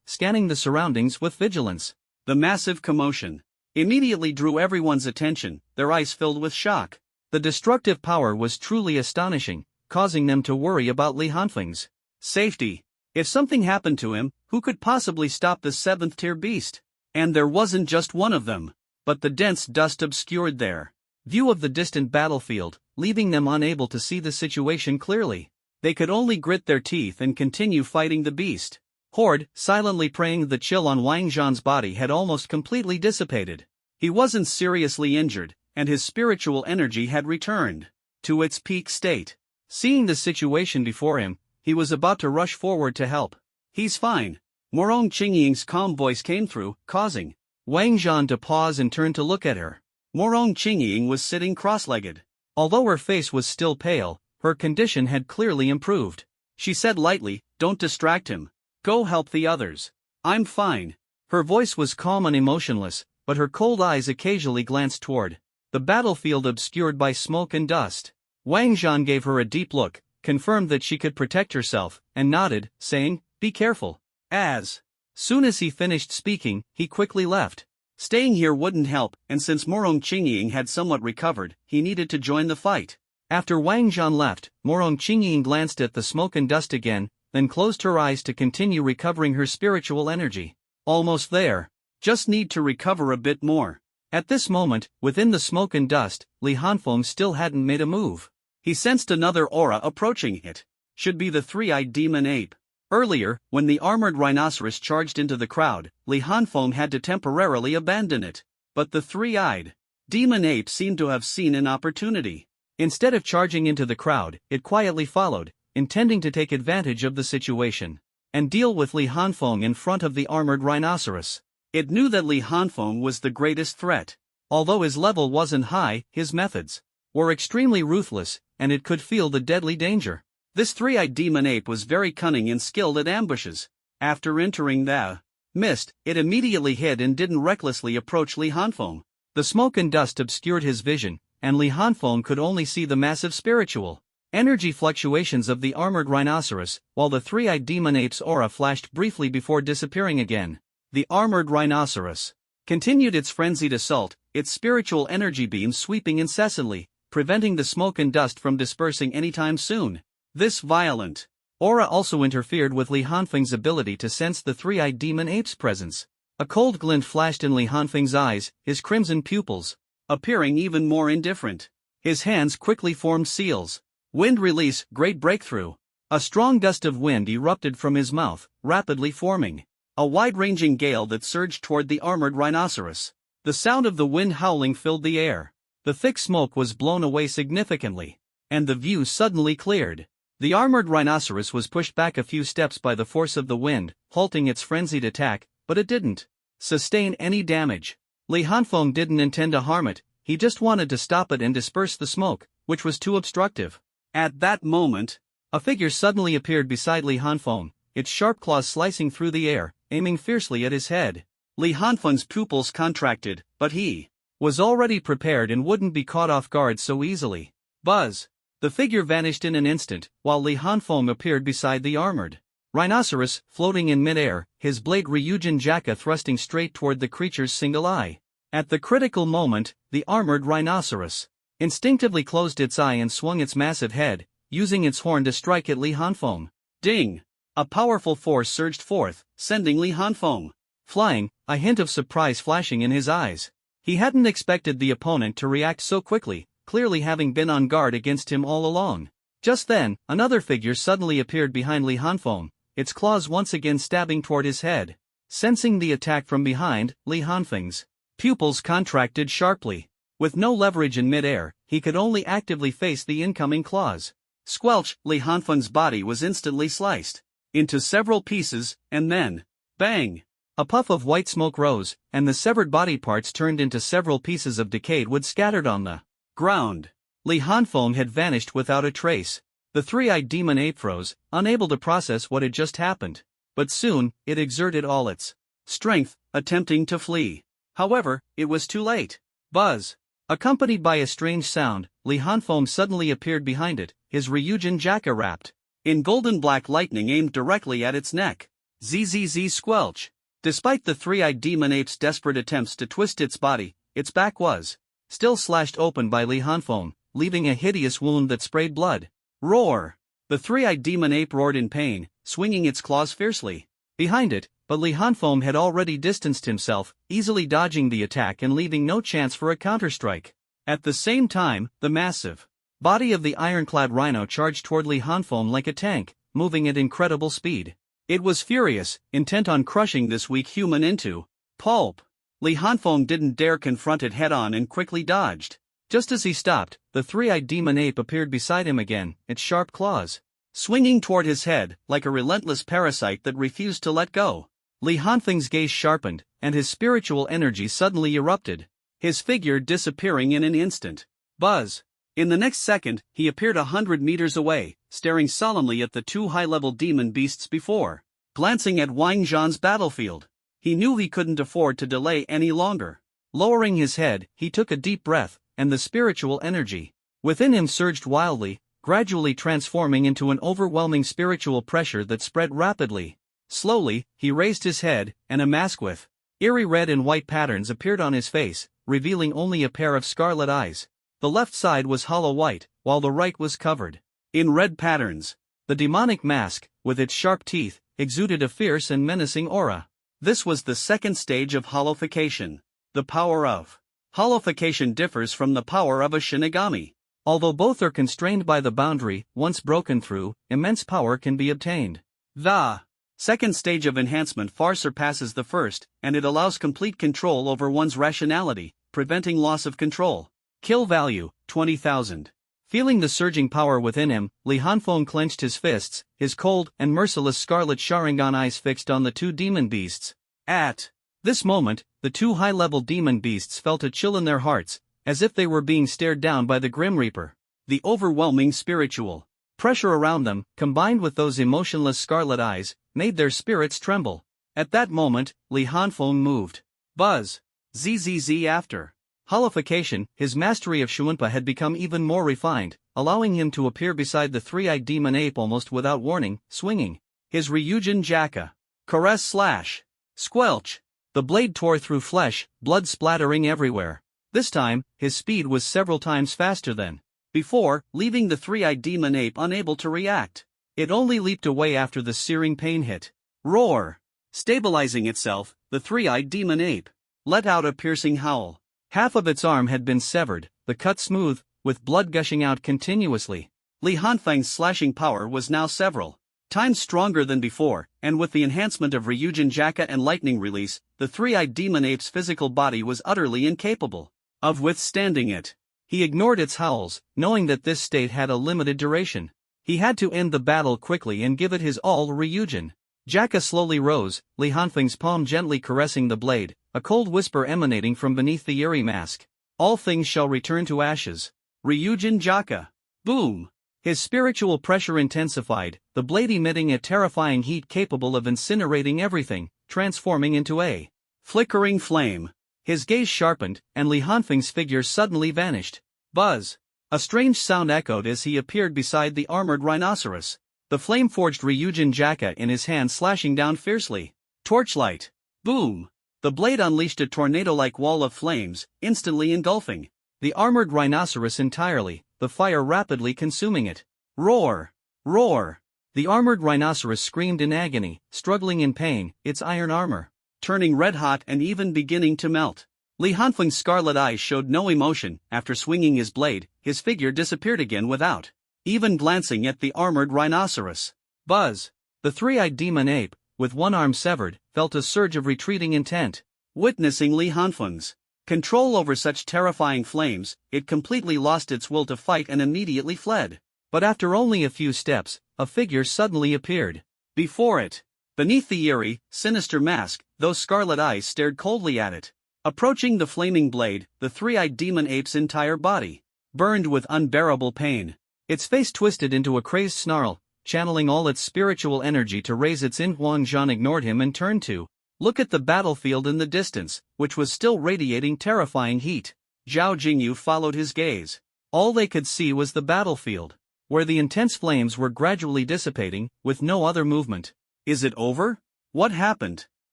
scanning the surroundings with vigilance. The massive commotion immediately drew everyone's attention, their eyes filled with shock. The destructive power was truly astonishing, causing them to worry about Li Hanfeng's safety. If something happened to him, who could possibly stop this 7th-tier beast? And there wasn't just one of them. But the dense dust obscured their view of the distant battlefield, leaving them unable to see the situation clearly. They could only grit their teeth and continue fighting the beast. Horde, silently praying the chill on Wang Zhan's body had almost completely dissipated. He wasn't seriously injured, and his spiritual energy had returned to its peak state. Seeing the situation before him, he was about to rush forward to help. "He's fine." Morong Qingying's calm voice came through, causing Wang Zhan to pause and turn to look at her. Morong Qingying was sitting cross-legged. Although her face was still pale, her condition had clearly improved. She said lightly, "Don't distract him. Go help the others. I'm fine." Her voice was calm and emotionless, but her cold eyes occasionally glanced toward the battlefield obscured by smoke and dust. Wang Zhan gave her a deep look, confirmed that she could protect herself, and nodded, saying, "Be careful." As soon as he finished speaking, he quickly left. Staying here wouldn't help, and since Morong Qingying had somewhat recovered, he needed to join the fight. After Wang Zhan left, Morong Qingying glanced at the smoke and dust again, then closed her eyes to continue recovering her spiritual energy. Almost there. Just need to recover a bit more. At this moment, within the smoke and dust, Li Hanfeng still hadn't made a move. He sensed another aura approaching it. Should be the three-eyed demon ape. Earlier, when the armored rhinoceros charged into the crowd, Li Hanfeng had to temporarily abandon it. But the three-eyed demon ape seemed to have seen an opportunity. Instead of charging into the crowd, it quietly followed, intending to take advantage of the situation and deal with Li Hanfeng in front of the armored rhinoceros. It knew that Li Hanfeng was the greatest threat. Although his level wasn't high, his methods were extremely ruthless, and it could feel the deadly danger. This three-eyed demon ape was very cunning and skilled at ambushes. After entering the mist, it immediately hid and didn't recklessly approach Li Hanfeng. The smoke and dust obscured his vision, and Li Hanfeng could only see the massive spiritual energy fluctuations of the armored rhinoceros, while the three-eyed demon ape's aura flashed briefly before disappearing again. The armored rhinoceros continued its frenzied assault, its spiritual energy beams sweeping incessantly, preventing the smoke and dust from dispersing anytime soon. This violent aura also interfered with Li Hanfeng's ability to sense the three-eyed demon ape's presence. A cold glint flashed in Li Hanfeng's eyes, his crimson pupils appearing even more indifferent. His hands quickly formed seals. Wind release, great breakthrough. A strong gust of wind erupted from his mouth, rapidly forming A wide-ranging gale that surged toward the armored rhinoceros. The sound of the wind howling filled the air. The thick smoke was blown away significantly, and the view suddenly cleared. The armored rhinoceros was pushed back a few steps by the force of the wind, halting its frenzied attack, but it didn't sustain any damage. Li Hanfeng didn't intend to harm it, he just wanted to stop it and disperse the smoke, which was too obstructive. At that moment, a figure suddenly appeared beside Li Hanfeng, its sharp claws slicing through the air, aiming fiercely at his head. Li Hanfeng's pupils contracted, but he was already prepared and wouldn't be caught off guard so easily. Buzz! The figure vanished in an instant, while Li Hanfeng appeared beside the armored rhinoceros, floating in midair, his blade Ryujin Jaka thrusting straight toward the creature's single eye. At the critical moment, the armored rhinoceros instinctively closed its eye and swung its massive head, using its horn to strike at Li Hanfeng. Ding! A powerful force surged forth, sending Li Hanfeng flying, a hint of surprise flashing in his eyes. He hadn't expected the opponent to react so quickly, clearly having been on guard against him all along. Just then, another figure suddenly appeared behind Li Hanfeng, its claws once again stabbing toward his head. Sensing the attack from behind, Li Hanfeng's pupils contracted sharply. With no leverage in midair, he could only actively face the incoming claws. Squelch! Li Hanfeng's body was instantly sliced into several pieces, and then, bang! A puff of white smoke rose, and the severed body parts turned into several pieces of decayed wood scattered on the ground. Li Hanfeng had vanished without a trace. The three-eyed demon ape froze, unable to process what had just happened. But soon, it exerted all its strength, attempting to flee. However, it was too late. Buzz! Accompanied by a strange sound, Li Hanfeng suddenly appeared behind it, his Ryujin Jaka wrapped in golden black lightning aimed directly at its neck. Zzz squelch! Despite the three-eyed demon ape's desperate attempts to twist its body, its back was still slashed open by Li Hanfeng, leaving a hideous wound that sprayed blood. Roar! The three-eyed demon ape roared in pain, swinging its claws fiercely behind it, but Li Hanfeng had already distanced himself, easily dodging the attack and leaving no chance for a counterstrike. At the same time, the massive body of the ironclad rhino charged toward Li Hanfeng like a tank, moving at incredible speed. It was furious, intent on crushing this weak human into pulp. Li Hanfeng didn't dare confront it head-on and quickly dodged. Just as he stopped, the three-eyed demon ape appeared beside him again, its sharp claws swinging toward his head, like a relentless parasite that refused to let go. Li Hanfeng's gaze sharpened, and his spiritual energy suddenly erupted, his figure disappearing in an instant. Buzz! In the next second, he appeared 100 meters away, staring solemnly at the two high-level demon beasts before glancing at Wang Zhan's battlefield. He knew he couldn't afford to delay any longer. Lowering his head, he took a deep breath, and the spiritual energy within him surged wildly, gradually transforming into an overwhelming spiritual pressure that spread rapidly. Slowly, he raised his head, and a mask with eerie red and white patterns appeared on his face, revealing only a pair of scarlet eyes. The left side was hollow white, while the right was covered in red patterns. The demonic mask, with its sharp teeth, exuded a fierce and menacing aura. This was the second stage of hollowification. The power of hollowification differs from the power of a Shinigami. Although both are constrained by the boundary, once broken through, immense power can be obtained. The second stage of enhancement far surpasses the first, and it allows complete control over one's rationality, preventing loss of control. Kill value, 20,000. Feeling the surging power within him, Li Hanfeng clenched his fists, his cold and merciless scarlet Sharingan eyes fixed on the two demon beasts. At this moment, the two high-level demon beasts felt a chill in their hearts, as if they were being stared down by the Grim Reaper. The overwhelming spiritual pressure around them, combined with those emotionless scarlet eyes, made their spirits tremble. At that moment, Li Hanfeng moved. Buzz! Zzz after hollowification, his mastery of Shuunpa had become even more refined, allowing him to appear beside the three-eyed demon ape almost without warning, swinging his Ryujin Jaka. Caress slash! Squelch! The blade tore through flesh, blood splattering everywhere. This time, his speed was several times faster than before, leaving the three-eyed demon ape unable to react. It only leaped away after the searing pain hit. Roar! Stabilizing itself, the three-eyed demon ape let out a piercing howl. Half of its arm had been severed, the cut smooth, with blood gushing out continuously. Li Hanfeng's slashing power was now several times stronger than before, and with the enhancement of Ryujin Jaka and lightning release, the three-eyed demon ape's physical body was utterly incapable of withstanding it. He ignored its howls, knowing that this state had a limited duration. He had to end the battle quickly and give it his all. Ryujin Jaka slowly rose, Li Hanfeng's palm gently caressing the blade, a cold whisper emanating from beneath the eerie mask. All things shall return to ashes. Ryujin Jaka. Boom! His spiritual pressure intensified, the blade emitting a terrifying heat capable of incinerating everything, transforming into a flickering flame. His gaze sharpened, and Li Hanfeng's figure suddenly vanished. Buzz! A strange sound echoed as he appeared beside the armored rhinoceros. The flame-forged Ryujin Jaka in his hand slashing down fiercely. Torchlight! Boom! The blade unleashed a tornado-like wall of flames, instantly engulfing the armored rhinoceros entirely, the fire rapidly consuming it. Roar! Roar! The armored rhinoceros screamed in agony, struggling in pain, its iron armor turning red-hot and even beginning to melt. Li Hanfeng's scarlet eyes showed no emotion. After swinging his blade, his figure disappeared again without even glancing at the armored rhinoceros. Buzz! The three-eyed demon ape, with one arm severed, felt a surge of retreating intent. Witnessing Li Hanfeng's control over such terrifying flames, it completely lost its will to fight and immediately fled. But after only a few steps, a figure suddenly appeared before it. Beneath the eerie, sinister mask, those scarlet eyes stared coldly at it. Approaching the flaming blade, the three-eyed demon ape's entire body burned with unbearable pain. Its face twisted into a crazed snarl, channeling all its spiritual energy to raise its in. Huang Zhan ignored him and turned to look at the battlefield in the distance, which was still radiating terrifying heat. Zhao Jingyu followed his gaze. All they could see was the battlefield, where the intense flames were gradually dissipating, with no other movement. Is it over? What happened?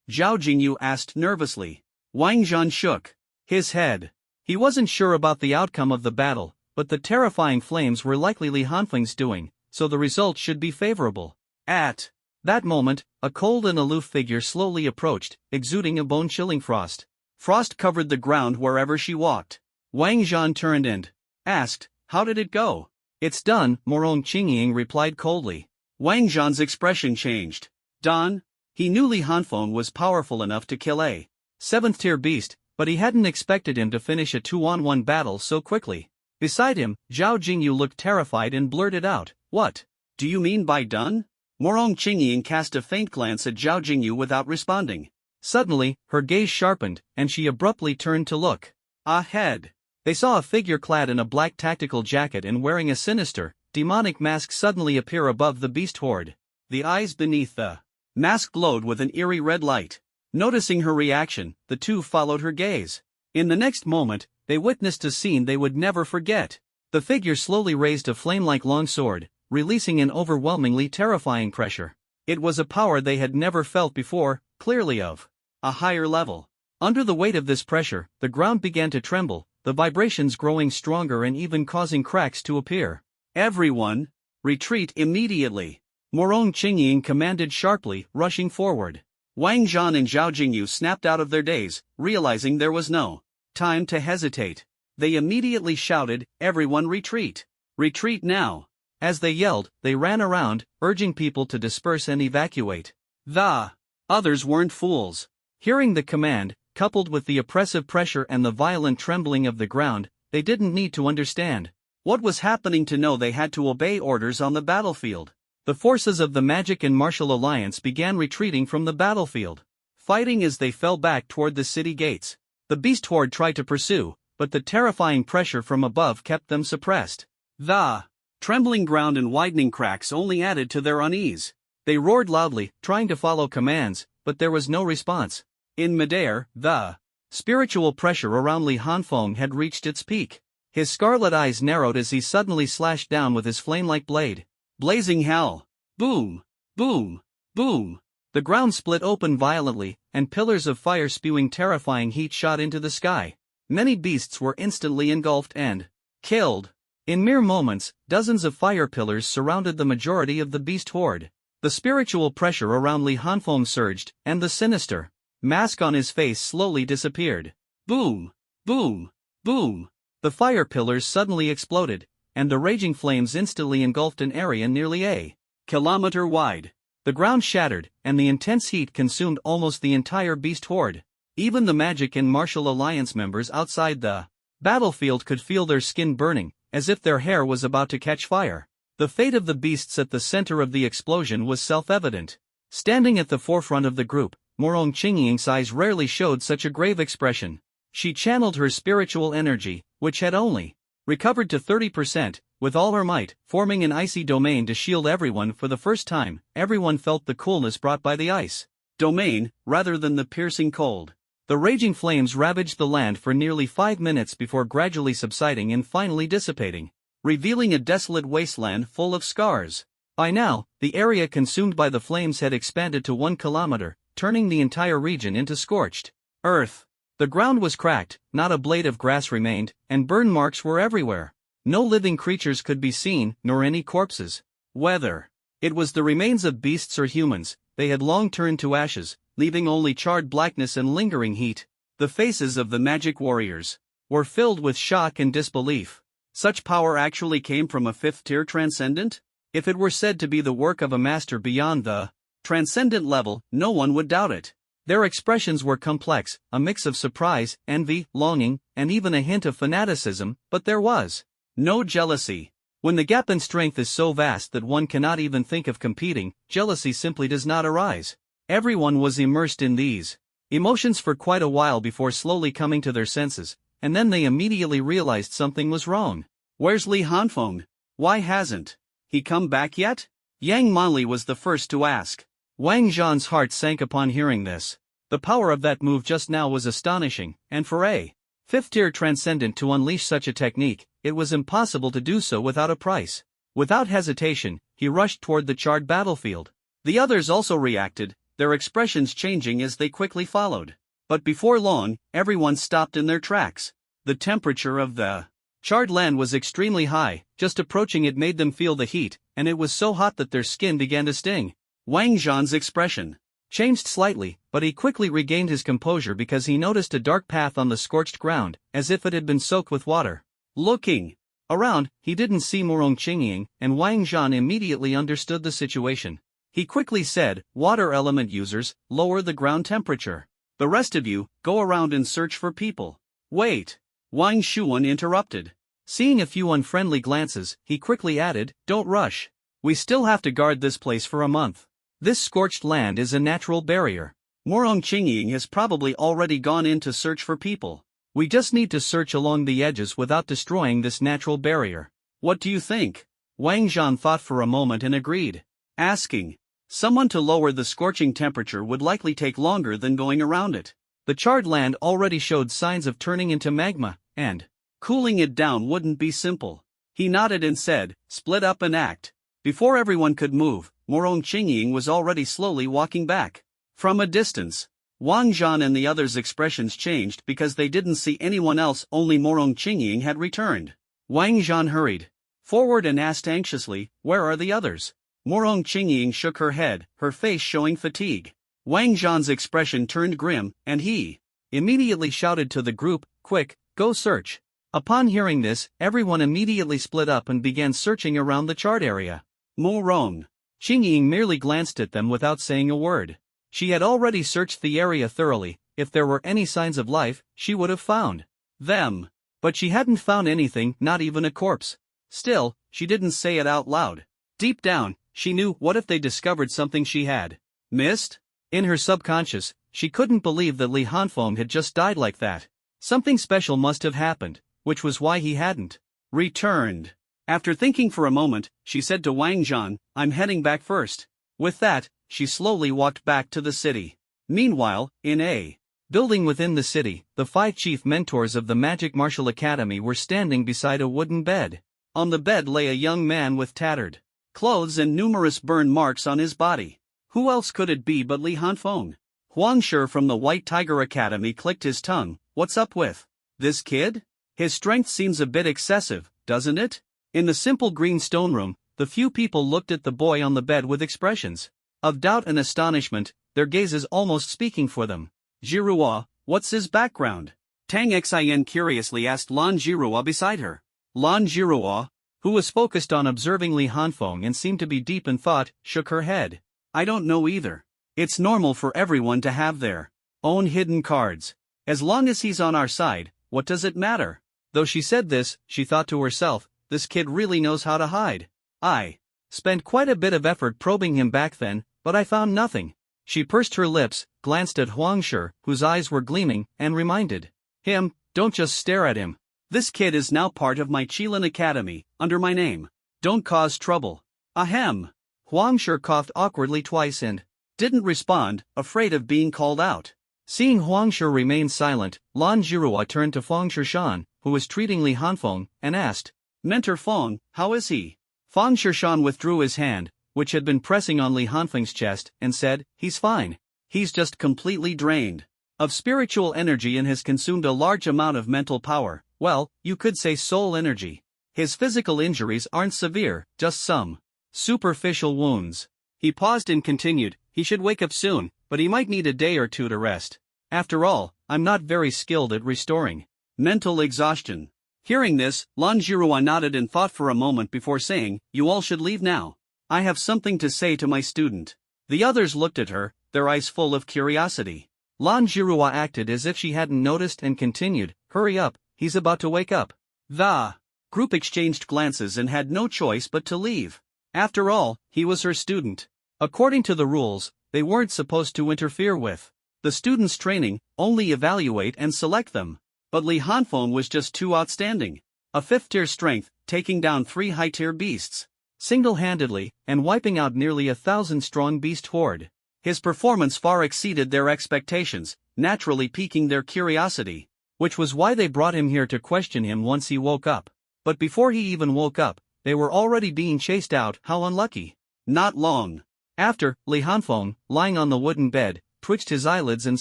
Zhao Jingyu asked nervously. Wang Zhan shook his head. He wasn't sure about the outcome of the battle, but the terrifying flames were likely Li Hanfeng's doing, so the result should be favorable. At that moment, a cold and aloof figure slowly approached, exuding a bone-chilling frost. Frost covered the ground wherever she walked. Wang Zhan turned and asked, "How did it go?" "It's done," Morong Qingying replied coldly. Wang Zhan's expression changed. Done? He knew Li Hanfeng was powerful enough to kill a 7th-tier beast, but he hadn't expected him to finish a 2-on-1 battle so quickly. Beside him, Zhao Jingyu looked terrified and blurted out, "What do you mean by done?" Morong Qingying cast a faint glance at Zhao Jingyu without responding. Suddenly, her gaze sharpened, and she abruptly turned to look ahead. They saw a figure clad in a black tactical jacket and wearing a sinister, demonic mask suddenly appear above the beast horde. The eyes beneath the mask glowed with an eerie red light. Noticing her reaction, the two followed her gaze. In the next moment, they witnessed a scene they would never forget. The figure slowly raised a flame-like long sword, releasing an overwhelmingly terrifying pressure. It was a power they had never felt before, clearly of a higher level. Under the weight of this pressure, the ground began to tremble, the vibrations growing stronger and even causing cracks to appear. "Everyone, retreat immediately!" Morong Qingying commanded sharply, rushing forward. Wang Zhan and Zhao Jingyu snapped out of their daze, realizing there was no time to hesitate. They immediately shouted, "Everyone retreat! Retreat now!" As they yelled, they ran around, urging people to disperse and evacuate. The others weren't fools. Hearing the command, coupled with the oppressive pressure and the violent trembling of the ground, they didn't need to understand what was happening to know they had to obey orders on the battlefield. The forces of the Magic and Martial Alliance began retreating from the battlefield, fighting as they fell back toward the city gates. The beast horde tried to pursue, but the terrifying pressure from above kept them suppressed. The trembling ground and widening cracks only added to their unease. They roared loudly, trying to follow commands, but there was no response. In midair, the spiritual pressure around Li Hanfeng had reached its peak. His scarlet eyes narrowed as he suddenly slashed down with his flame-like blade. Blazing hell! Boom! Boom! Boom! The ground split open violently, and pillars of fire spewing terrifying heat shot into the sky. Many beasts were instantly engulfed and killed. In mere moments, dozens of fire pillars surrounded the majority of the beast horde. The spiritual pressure around Li Hanfeng surged, and the sinister mask on his face slowly disappeared. Boom! Boom! Boom! The fire pillars suddenly exploded, and the raging flames instantly engulfed an area nearly a kilometer wide. The ground shattered, and the intense heat consumed almost the entire beast horde. Even the Magic and Martial Alliance members outside the battlefield could feel their skin burning, as if their hair was about to catch fire. The fate of the beasts at the center of the explosion was self-evident. Standing at the forefront of the group, Morong Qingying's eyes rarely showed such a grave expression. She channeled her spiritual energy, which had only recovered to 30%, with all her might, forming an icy domain to shield everyone. For the first time, everyone felt the coolness brought by the ice domain, rather than the piercing cold. The raging flames ravaged the land for nearly 5 minutes before gradually subsiding and finally dissipating, revealing a desolate wasteland full of scars. By now, the area consumed by the flames had expanded to 1 kilometer, turning the entire region into scorched earth. The ground was cracked, not a blade of grass remained, and burn marks were everywhere. No living creatures could be seen, nor any corpses. Whether it was the remains of beasts or humans, they had long turned to ashes, leaving only charred blackness and lingering heat. The faces of the magic warriors were filled with shock and disbelief. Such power actually came from a 5th-tier transcendent? If it were said to be the work of a master beyond the transcendent level, no one would doubt it. Their expressions were complex, a mix of surprise, envy, longing, and even a hint of fanaticism, but there was no jealousy. When the gap in strength is so vast that one cannot even think of competing, jealousy simply does not arise. Everyone was immersed in these emotions for quite a while before slowly coming to their senses, and then they immediately realized something was wrong. Where's Li Hanfeng? Why hasn't he come back yet? Yang Manli was the first to ask. Wang Zhan's heart sank upon hearing this. The power of that move just now was astonishing, and for a 5th-tier transcendent to unleash such a technique, it was impossible to do so without a price. Without hesitation, he rushed toward the charred battlefield. The others also reacted, their expressions changing as they quickly followed. But before long, everyone stopped in their tracks. The temperature of the charred land was extremely high, just approaching it made them feel the heat, and it was so hot that their skin began to sting. Wang Zhan's expression changed slightly, but he quickly regained his composure because he noticed a dark path on the scorched ground, as if it had been soaked with water. Looking around, he didn't see Morong Qingying, and Wang Zhan immediately understood the situation. He quickly said, "Water element users, lower the ground temperature. The rest of you, go around and search for people." "Wait," Wang Shuan interrupted. Seeing a few unfriendly glances, he quickly added, "Don't rush. We still have to guard this place for a month. This scorched land is a natural barrier. Morong Qingying has probably already gone in to search for people. We just need to search along the edges without destroying this natural barrier. What do you think?" Wang Zhan thought for a moment and agreed. Asking someone to lower the scorching temperature would likely take longer than going around it. The charred land already showed signs of turning into magma, and cooling it down wouldn't be simple. He nodded and said, "Split up and act." Before everyone could move, Morong Qingying was already slowly walking back. From a distance, Wang Zhan and the others' expressions changed because they didn't see anyone else, only Morong Qingying had returned. Wang Zhan hurried forward and asked anxiously, "Where are the others?" Morong Qingying shook her head, her face showing fatigue. Wang Zhan's expression turned grim, and he immediately shouted to the group, "Quick, go search." Upon hearing this, everyone immediately split up and began searching around the charred area. Morong Qingying merely glanced at them without saying a word. She had already searched the area thoroughly. If there were any signs of life, she would have found them. But she hadn't found anything, not even a corpse. Still, she didn't say it out loud. Deep down, she knew, what if they discovered something she had missed? In her subconscious, she couldn't believe that Li Hanfeng had just died like that. Something special must have happened, which was why he hadn't returned. After thinking for a moment, she said to Wang Zhan, "I'm heading back first." With that, she slowly walked back to the city. Meanwhile, in a building within the city, the 5 chief mentors of the Magic Martial Academy were standing beside a wooden bed. On the bed lay a young man with tattered clothes and numerous burn marks on his body. Who else could it be but Li Hanfeng? Huang Shi from the White Tiger Academy clicked his tongue. "What's up with this kid? His strength seems a bit excessive, doesn't it?" In the simple green stone room, the few people looked at the boy on the bed with expressions of doubt and astonishment, their gazes almost speaking for them. "Jiruo, what's his background?" Tang Xin curiously asked Lan Jiruo beside her. Lan Jiruo, who was focused on observing Li Hanfeng and seemed to be deep in thought, shook her head. I don't know either. It's normal for everyone to have their own hidden cards. As long as he's on our side, what does it matter? Though she said this, she thought to herself, this kid really knows how to hide. I spent quite a bit of effort probing him back then, but I found nothing. She pursed her lips, glanced at Huang Shi, whose eyes were gleaming, and reminded him, don't just stare at him. This kid is now part of my Qilin Academy, under my name. Don't cause trouble. Ahem. Huang Shi coughed awkwardly twice and didn't respond, afraid of being called out. Seeing Huang Shi remain silent, Lan Jirua turned to Feng Shishan, who was treating Li Hanfeng, and asked, Mentor Feng, how is he? Feng Shishan withdrew his hand, which had been pressing on Li Hanfeng's chest, and said, he's fine. He's just completely drained of spiritual energy and has consumed a large amount of mental power. Well, you could say soul energy. His physical injuries aren't severe, just some superficial wounds. He paused and continued, he should wake up soon, but he might need a day or two to rest. After all, I'm not very skilled at restoring mental exhaustion. Hearing this, Lan Jirua nodded and thought for a moment before saying, you all should leave now. I have something to say to my student. The others looked at her, their eyes full of curiosity. Lan Jirua acted as if she hadn't noticed and continued, hurry up, he's about to wake up. The group exchanged glances and had no choice but to leave. After all, he was her student. According to the rules, they weren't supposed to interfere with the students' training, only evaluate and select them. But Li Hanfeng was just too outstanding. A 5th-tier strength, taking down 3 high-tier beasts single-handedly, and wiping out nearly 1,000-strong beast horde. His performance far exceeded their expectations, naturally piquing their curiosity, which was why they brought him here to question him once he woke up. But before he even woke up, they were already being chased out. How unlucky. Not long after, Li Hanfeng, lying on the wooden bed, twitched his eyelids and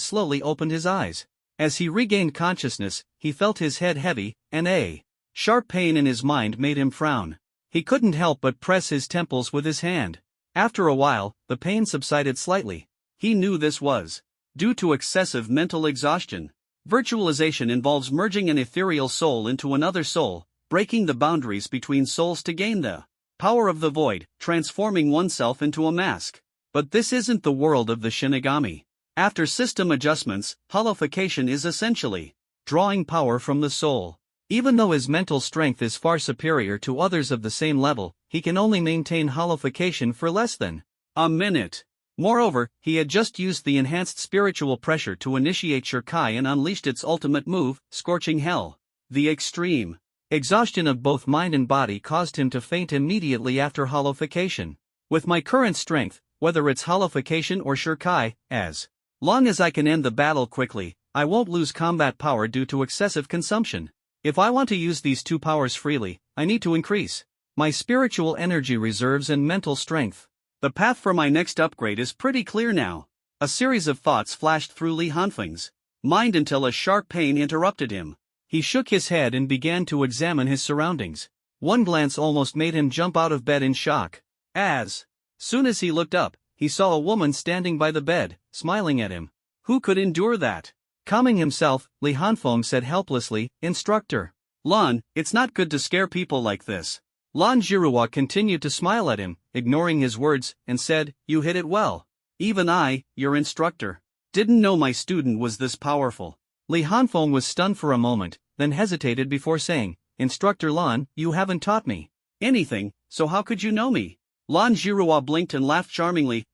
slowly opened his eyes. As he regained consciousness, he felt his head heavy, and a sharp pain in his mind made him frown. He couldn't help but press his temples with his hand. After a while, the pain subsided slightly. He knew this was due to excessive mental exhaustion. Virtualization involves merging an ethereal soul into another soul, breaking the boundaries between souls to gain the power of the void, transforming oneself into a mask. But this isn't the world of the Shinigami. After system adjustments, holification is essentially drawing power from the soul. Even though his mental strength is far superior to others of the same level, he can only maintain holification for less than a minute. Moreover, he had just used the enhanced spiritual pressure to initiate Shirkai and unleashed its ultimate move, Scorching Hell. The extreme exhaustion of both mind and body caused him to faint immediately after holification. With my current strength, whether it's holification or Shirkai, as long as I can end the battle quickly, I won't lose combat power due to excessive consumption. If I want to use these 2 powers freely, I need to increase my spiritual energy reserves and mental strength. The path for my next upgrade is pretty clear now. A series of thoughts flashed through Li Hanfeng's mind until a sharp pain interrupted him. He shook his head and began to examine his surroundings. One glance almost made him jump out of bed in shock. As soon as he looked up, he saw a woman standing by the bed, smiling at him. Who could endure that? Calming himself, Li Hanfeng said helplessly, Instructor Lan, it's not good to scare people like this. Lan Jirua continued to smile at him, ignoring his words, and said, you hit it well. Even I, your instructor, didn't know my student was this powerful. Li Hanfeng was stunned for a moment, then hesitated before saying, Instructor Lan, you haven't taught me anything, so how could you know me? Lan Jirua blinked and laughed charmingly,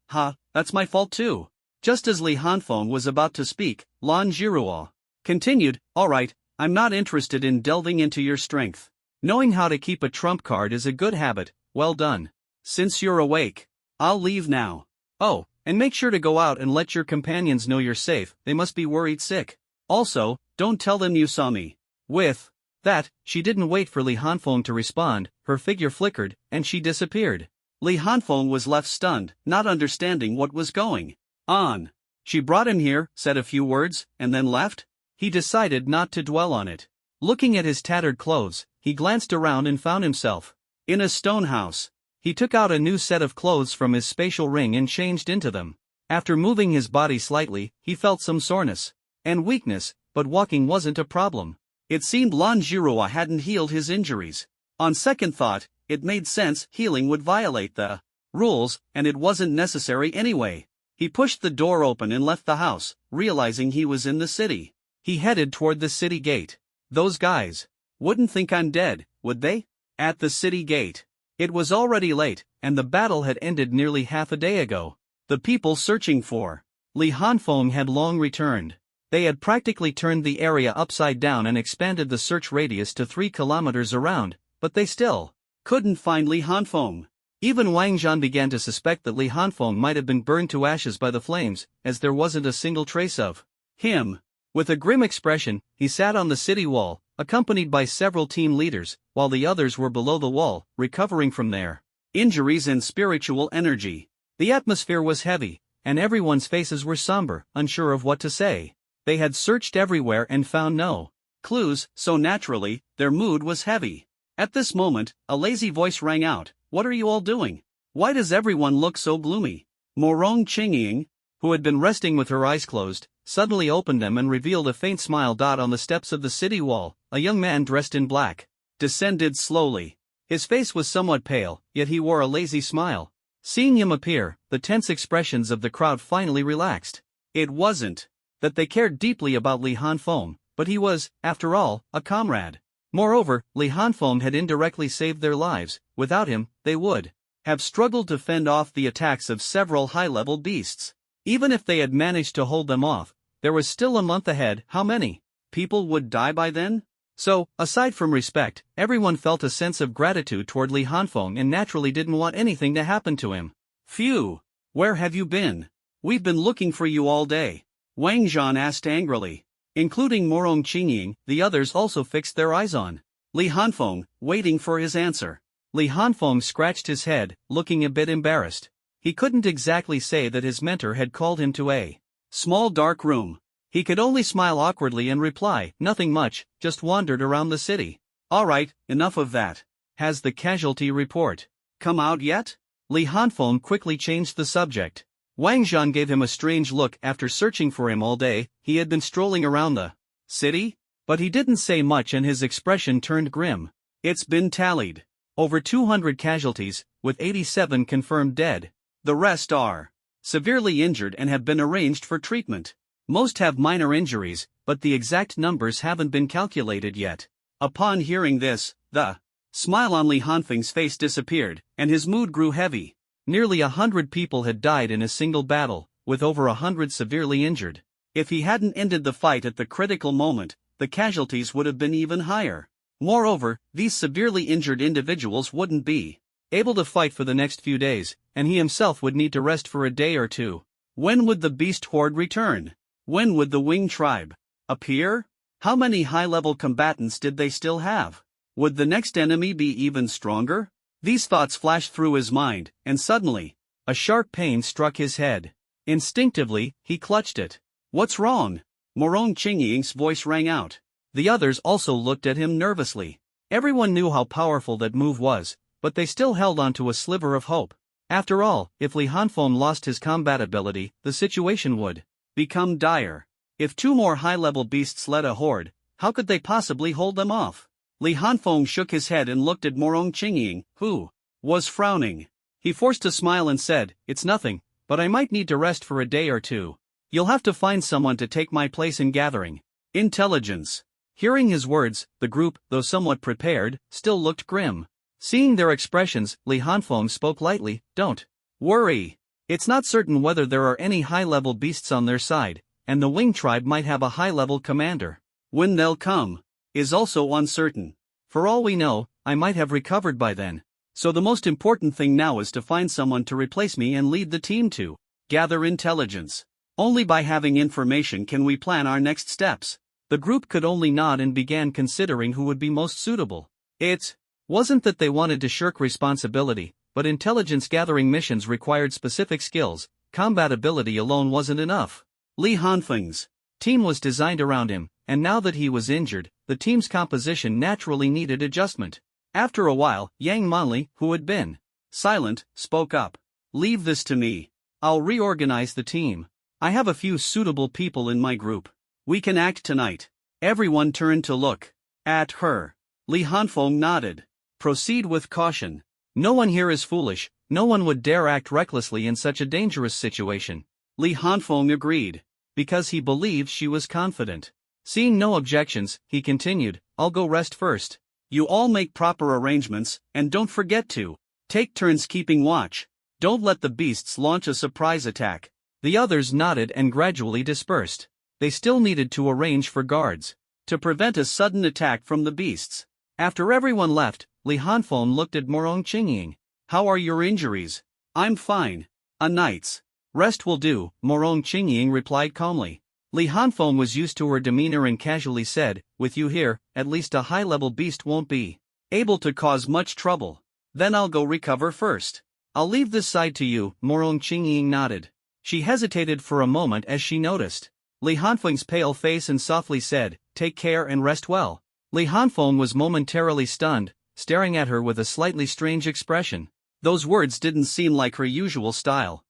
that's my fault too. Just as Li Hanfeng was about to speak, Lan Jirua continued, alright, I'm not interested in delving into your strength. Knowing how to keep a trump card is a good habit, well done. Since you're awake, I'll leave now. Oh, and make sure to go out and let your companions know you're safe, they must be worried sick. Also, don't tell them you saw me. With that, she didn't wait for Li Hanfeng to respond, her figure flickered, and she disappeared. Li Hanfeng was left stunned, not understanding what was going on. She brought him here, said a few words, and then left? He decided not to dwell on it. Looking at his tattered clothes, he glanced around and found himself in a stone house. He took out a new set of clothes from his spatial ring and changed into them. After moving his body slightly, he felt some soreness and weakness, but walking wasn't a problem. It seemed Lan Jirua hadn't healed his injuries. On second thought, it made sense healing would violate the rules, and it wasn't necessary anyway. He pushed the door open and left the house, realizing he was in the city. He headed toward the city gate. Those guys wouldn't think I'm dead, would they? At the city gate. It was already late, and the battle had ended nearly half a day ago. The people searching for Li Hanfeng had long returned. They had practically turned the area upside down and expanded the search radius to 3 kilometers around, but they still couldn't find Li Hanfeng. Even Wang Zhan began to suspect that Li Hanfeng might have been burned to ashes by the flames, as there wasn't a single trace of him. With a grim expression, he sat on the city wall, accompanied by several team leaders, while the others were below the wall, recovering from their injuries and spiritual energy. The atmosphere was heavy, and everyone's faces were somber, unsure of what to say. They had searched everywhere and found no clues, so naturally, their mood was heavy. At this moment, a lazy voice rang out, "What are you all doing? Why does everyone look so gloomy?" Morong Qingying, who had been resting with her eyes closed, suddenly opened them and revealed a faint smile. On the steps of the city wall, a young man dressed in black descended slowly. His face was somewhat pale, yet he wore a lazy smile. Seeing him appear, the tense expressions of the crowd finally relaxed. It wasn't that they cared deeply about Li Hanfeng, but he was, after all, a comrade. Moreover, Li Hanfeng had indirectly saved their lives. Without him, they would have struggled to fend off the attacks of several high-level beasts. Even if they had managed to hold them off, there was still a month ahead. How many people would die by then? So, aside from respect, everyone felt a sense of gratitude toward Li Hanfeng and naturally didn't want anything to happen to him. "Phew! Where have you been? We've been looking for you all day," Wang Zhan asked angrily. Including Morong Qingying, the others also fixed their eyes on Li Hanfeng, waiting for his answer. Li Hanfeng scratched his head, looking a bit embarrassed. He couldn't exactly say that his mentor had called him to a small dark room. He could only smile awkwardly and reply, "Nothing much, just wandered around the city." "Alright, enough of that. Has the casualty report come out yet?" Li Hanfeng quickly changed the subject. Wang Zhan gave him a strange look. After searching for him all day, he had been strolling around the city? But he didn't say much and his expression turned grim. "It's been tallied. Over 200 casualties, with 87 confirmed dead. The rest are severely injured and have been arranged for treatment. Most have minor injuries, but the exact numbers haven't been calculated yet." Upon hearing this, the smile on Li Hanfeng's face disappeared, and his mood grew heavy. Nearly 100 people had died in a single battle, with over 100 severely injured. If he hadn't ended the fight at the critical moment, the casualties would have been even higher. Moreover, these severely injured individuals wouldn't be able to fight for the next few days, and he himself would need to rest for a day or two. When would the beast horde return? When would the Wing tribe appear? How many high-level combatants did they still have? Would the next enemy be even stronger? These thoughts flashed through his mind, and suddenly, a sharp pain struck his head. Instinctively, he clutched it. "What's wrong?" Morong Qingying's voice rang out. The others also looked at him nervously. Everyone knew how powerful that move was, but they still held on to a sliver of hope. After all, if Li Hanfeng lost his combat ability, the situation would become dire. If 2 more high-level beasts led a horde, how could they possibly hold them off? Li Hanfeng shook his head and looked at Morong Qingying, who was frowning. He forced a smile and said, "It's nothing, but I might need to rest for a day or two. You'll have to find someone to take my place in gathering intelligence." Hearing his words, the group, though somewhat prepared, still looked grim. Seeing their expressions, Li Hanfeng spoke lightly, "Don't worry. It's not certain whether there are any high-level beasts on their side, and the Wing tribe might have a high-level commander. When they'll come is also uncertain. For all we know, I might have recovered by then. So the most important thing now is to find someone to replace me and lead the team to gather intelligence. Only by having information can we plan our next steps." The group could only nod and began considering who would be most suitable. It wasn't that they wanted to shirk responsibility, but intelligence-gathering missions required specific skills. Combat ability alone wasn't enough. Li Hanfeng's team was designed around him, and now that he was injured, the team's composition naturally needed adjustment. After a while, Yang Manli, who had been silent, spoke up. "Leave this to me. I'll reorganize the team. I have a few suitable people in my group. We can act tonight." Everyone turned to look at her. Li Hanfeng nodded. Proceed with caution. No one here is foolish, no one would dare act recklessly in such a dangerous situation. Li Hanfeng agreed. Because he believed she was confident. Seeing no objections, he continued, I'll go rest first. You all make proper arrangements, and don't forget to take turns keeping watch. Don't let the beasts launch a surprise attack. The others nodded and gradually dispersed. They still needed to arrange for guards to prevent a sudden attack from the beasts. After everyone left, Li Hanfeng looked at Morong Qingying. How are your injuries? I'm fine. A night's rest will do, Morong Qingying replied calmly. Li Hanfeng was used to her demeanor and casually said, with you here, at least a high-level beast won't be able to cause much trouble. Then I'll go recover first. I'll leave this side to you, Morong Qingying nodded. She hesitated for a moment as she noticed Li Hanfeng's pale face and softly said, take care and rest well. Li Hanfeng was momentarily stunned, staring at her with a slightly strange expression. Those words didn't seem like her usual style.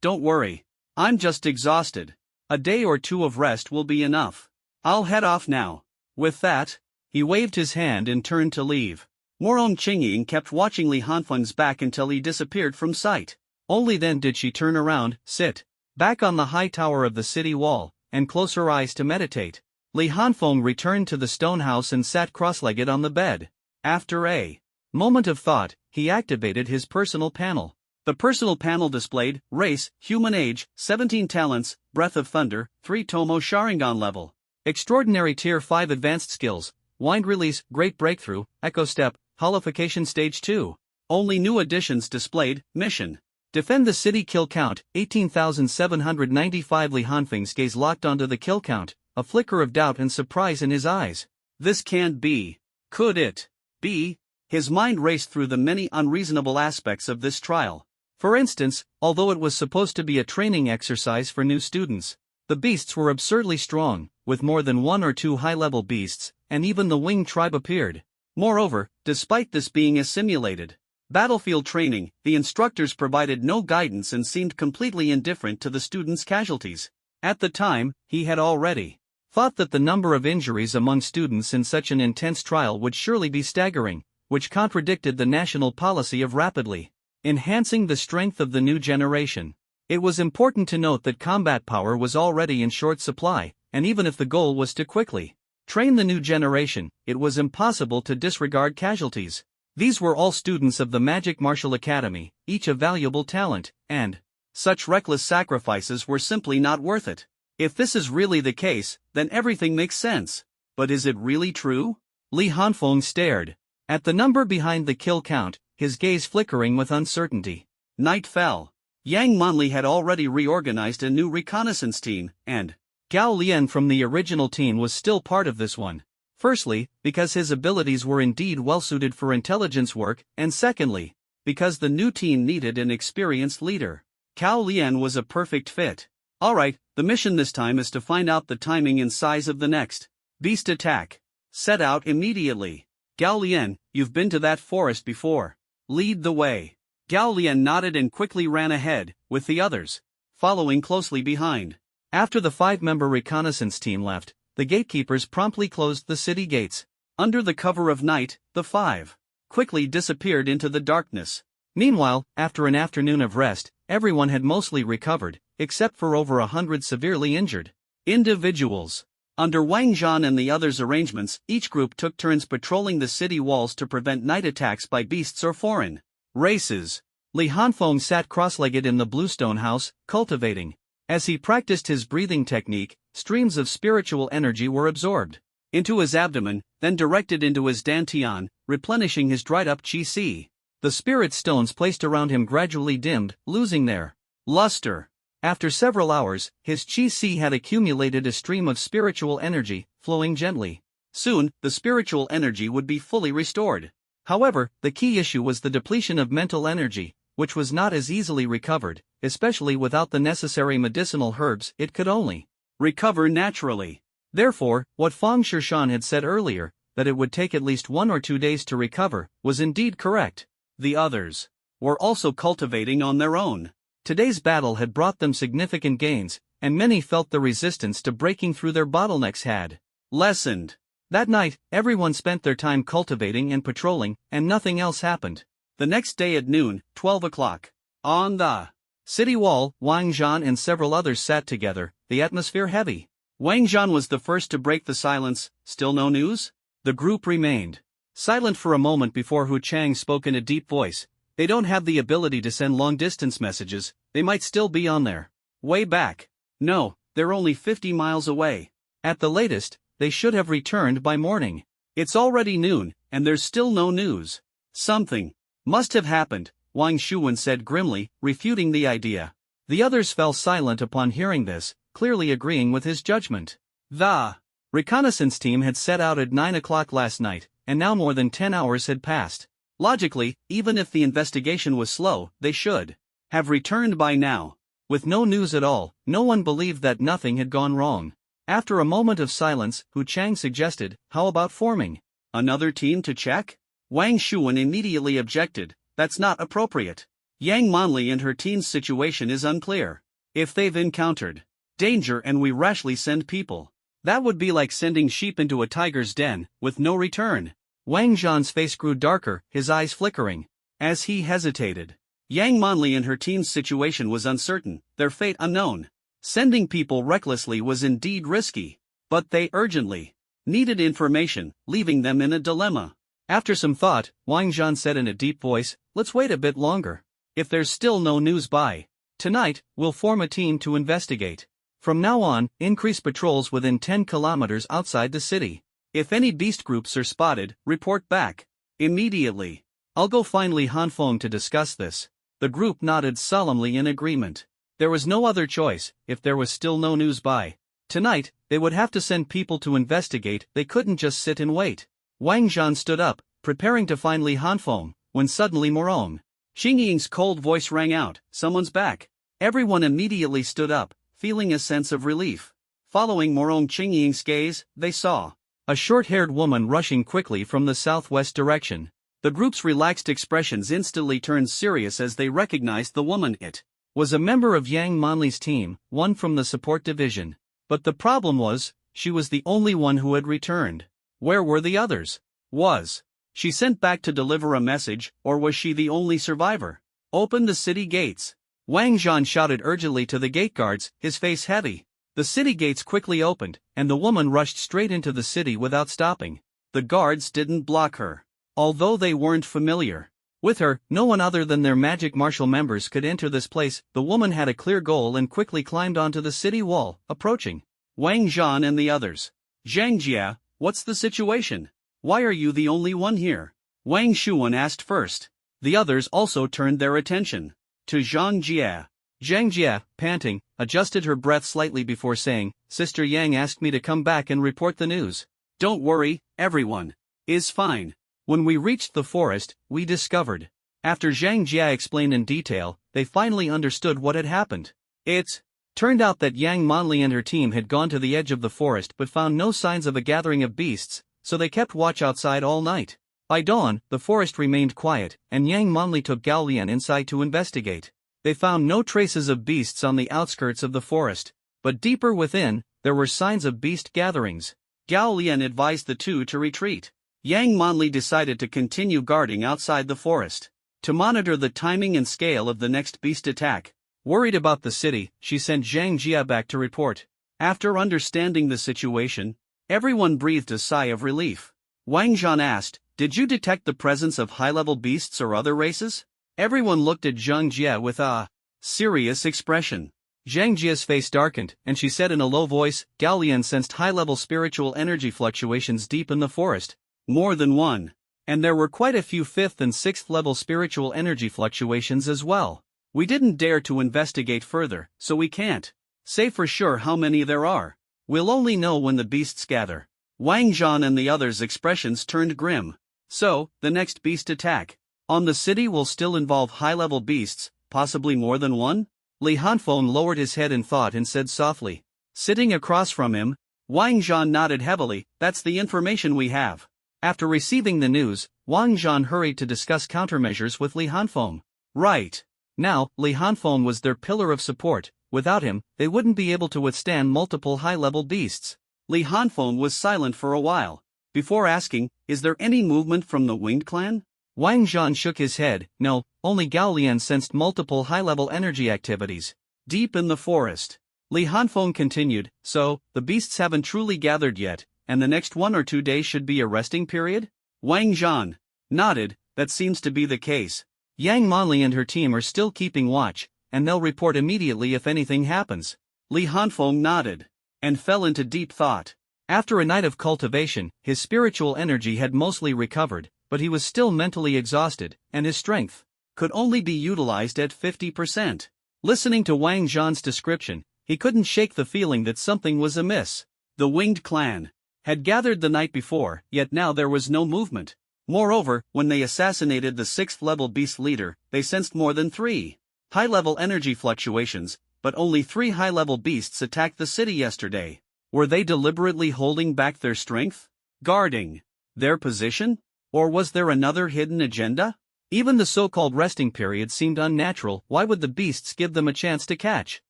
Don't worry. I'm just exhausted. A day or two of rest will be enough. I'll head off now. With that, he waved his hand and turned to leave. Morong Qingying kept watching Li Hanfeng's back until he disappeared from sight. Only then did she turn around, sit back on the high tower of the city wall, and close her eyes to meditate. Li Hanfeng returned to the stone house and sat cross-legged on the bed. After a moment of thought, he activated his personal panel. The personal panel displayed, race, human age, 17 talents, breath of thunder, 3 Tomo Sharingan level. Extraordinary tier 5 advanced skills, wind release, great breakthrough, echo step, holification stage 2. Only new additions displayed, mission. Defend the city kill count, 18,795 Li Hanfeng's gaze locked onto the kill count, a flicker of doubt and surprise in his eyes. This can't be. Could it be? His mind raced through the many unreasonable aspects of this trial. For instance, although it was supposed to be a training exercise for new students, the beasts were absurdly strong, with more than 1 or 2 high-level beasts, and even the winged tribe appeared. Moreover, despite this being a simulated battlefield training, the instructors provided no guidance and seemed completely indifferent to the students' casualties. At the time, he had already thought that the number of injuries among students in such an intense trial would surely be staggering, which contradicted the national policy of rapidly enhancing the strength of the new generation. It was important to note that combat power was already in short supply, and even if the goal was to quickly train the new generation, it was impossible to disregard casualties. These were all students of the Magic Martial Academy, each a valuable talent, and such reckless sacrifices were simply not worth it. If this is really the case, then everything makes sense. But is it really true? Li Hanfeng stared at the number behind the kill count, his gaze flickering with uncertainty. Night fell. Yang Monli had already reorganized a new reconnaissance team, and Gao Lian from the original team was still part of this one. Firstly, because his abilities were indeed well-suited for intelligence work, and secondly, because the new team needed an experienced leader. Gao Lian was a perfect fit. Alright, the mission this time is to find out the timing and size of the next beast attack. Set out immediately. Gao Lian, you've been to that forest before. Lead the way. Gao Lian nodded and quickly ran ahead, with the others following closely behind. After the 5-member reconnaissance team left, the gatekeepers promptly closed the city gates. Under the cover of night, the 5 quickly disappeared into the darkness. Meanwhile, after an afternoon of rest, everyone had mostly recovered, except for over 100 severely injured individuals. Under Wang Zhan and the others' arrangements, each group took turns patrolling the city walls to prevent night attacks by beasts or foreign races. Li Hanfeng sat cross-legged in the bluestone house, cultivating. As he practiced his breathing technique, streams of spiritual energy were absorbed into his abdomen, then directed into his dantian, replenishing his dried-up qi. The spirit stones placed around him gradually dimmed, losing their luster. After several hours, his qi had accumulated a stream of spiritual energy, flowing gently. Soon, the spiritual energy would be fully restored. However, the key issue was the depletion of mental energy, which was not as easily recovered, especially without the necessary medicinal herbs. It could only recover naturally. Therefore, what Fang Shishan had said earlier, that it would take at least 1 or 2 days to recover, was indeed correct. The others were also cultivating on their own. Today's battle had brought them significant gains, and many felt the resistance to breaking through their bottlenecks had lessened. That night, everyone spent their time cultivating and patrolling, and nothing else happened. The next day at noon, 12 o'clock. On the city wall, Wang Zhan and several others sat together, the atmosphere heavy. Wang Zhan was the first to break the silence. Still no news? The group remained silent for a moment before Hu Chang spoke in a deep voice. They don't have the ability to send long-distance messages. They might still be on their way back. No, they're only 50 miles away. At the latest, they should have returned by morning. It's already noon, and there's still no news. Something must have happened, Wang Shuwen said grimly, refuting the idea. The others fell silent upon hearing this, clearly agreeing with his judgment. The reconnaissance team had set out at 9 o'clock last night, and now more than 10 hours had passed. Logically, even if the investigation was slow, they should have returned by now. With no news at all, no one believed that nothing had gone wrong. After a moment of silence, Hu Chang suggested, how about forming another team to check? Wang Shuwen immediately objected, that's not appropriate. Yang Monli and her team's situation is unclear. If they've encountered danger and we rashly send people, that would be like sending sheep into a tiger's den, with no return. Wang Zhan's face grew darker, his eyes flickering. As he hesitated, Yang Monli and her team's situation was uncertain, their fate unknown. Sending people recklessly was indeed risky, but they urgently needed information, leaving them in a dilemma. After some thought, Wang Zhan said in a deep voice, let's wait a bit longer. If there's still no news by tonight, we'll form a team to investigate. From now on, increase patrols within 10 kilometers outside the city. If any beast groups are spotted, report back immediately. I'll go find Li Hanfeng to discuss this. The group nodded solemnly in agreement. There was no other choice. If there was still no news by tonight, they would have to send people to investigate. They couldn't just sit and wait. Wang Zhan stood up, preparing to find Li Hanfeng, when suddenly Morong Xingying's cold voice rang out, someone's back. Everyone immediately stood up, feeling a sense of relief. Following Morong Xingying's gaze, they saw a short-haired woman rushing quickly from the southwest direction. The group's relaxed expressions instantly turned serious as they recognized the woman. It was a member of Yang Monli's team, one from the support division. But the problem was, she was the only one who had returned. Where were the others? Was she sent back to deliver a message, or was she the only survivor? Open the city gates. Wang Zhan shouted urgently to the gate guards, his face heavy. The city gates quickly opened, and the woman rushed straight into the city without stopping. The guards didn't block her. Although they weren't familiar with her, no one other than their magic martial members could enter this place. The woman had a clear goal and quickly climbed onto the city wall, approaching Wang Zhan and the others. Zhang Jia, what's the situation? Why are you the only one here? Wang Shuwen asked first. The others also turned their attention to Zhang Jia. Zhang Jia, panting, adjusted her breath slightly before saying, Sister Yang asked me to come back and report the news. Don't worry, everyone is fine. When we reached the forest, we discovered. After Zhang Jia explained in detail, they finally understood what had happened. It turned out that Yang Monli and her team had gone to the edge of the forest but found no signs of a gathering of beasts, so they kept watch outside all night. By dawn, the forest remained quiet, and Yang Monli took Gao Lian inside to investigate. They found no traces of beasts on the outskirts of the forest, but deeper within, there were signs of beast gatherings. Gao Lian advised the two to retreat. Yang Monli decided to continue guarding outside the forest, to monitor the timing and scale of the next beast attack. Worried about the city, she sent Zhang Jia back to report. After understanding the situation, everyone breathed a sigh of relief. Wang Zhan asked, did you detect the presence of high-level beasts or other races? Everyone looked at Zhang Jia with a serious expression. Zhang Jia's face darkened, and she said in a low voice, Gao Lian sensed high-level spiritual energy fluctuations deep in the forest. More than one. And there were quite a few 5th and 6th level spiritual energy fluctuations as well. We didn't dare to investigate further, so we can't say for sure how many there are. We'll only know when the beasts gather. Wang Zhan and the others' expressions turned grim. So, the next beast attack on the city will still involve high-level beasts, possibly more than one? Li Hanfeng lowered his head in thought and said softly. Sitting across from him, Wang Zhan nodded heavily, that's the information we have. After receiving the news, Wang Zhan hurried to discuss countermeasures with Li Hanfeng. Right. Now, Li Hanfeng was their pillar of support. Without him, they wouldn't be able to withstand multiple high-level beasts. Li Hanfeng was silent for a while. before asking, "Is there any movement from the Winged Clan?" Wang Zhan shook his head. No, only Gao Lian sensed multiple high-level energy activities deep in the forest. Li Hanfeng continued, "So, the beasts haven't truly gathered yet, and the next 1 or 2 days should be a resting period?" Wang Zhan nodded. "That seems to be the case. Yang Monli and her team are still keeping watch, and they'll report immediately if anything happens." Li Hanfeng nodded and fell into deep thought. After a night of cultivation, his spiritual energy had mostly recovered, but he was still mentally exhausted, and his strength could only be utilized at 50%. Listening to Wang Zhan's description, he couldn't shake the feeling that something was amiss. The Winged Clan had gathered the night before, yet now there was no movement. Moreover, when they assassinated the 6th-level beast leader, they sensed more than 3 high-level energy fluctuations, but only 3 high-level beasts attacked the city yesterday. Were they deliberately holding back their strength? Guarding their position? Or was there another hidden agenda? Even the so-called resting period seemed unnatural. Why would the beasts give them a chance to catch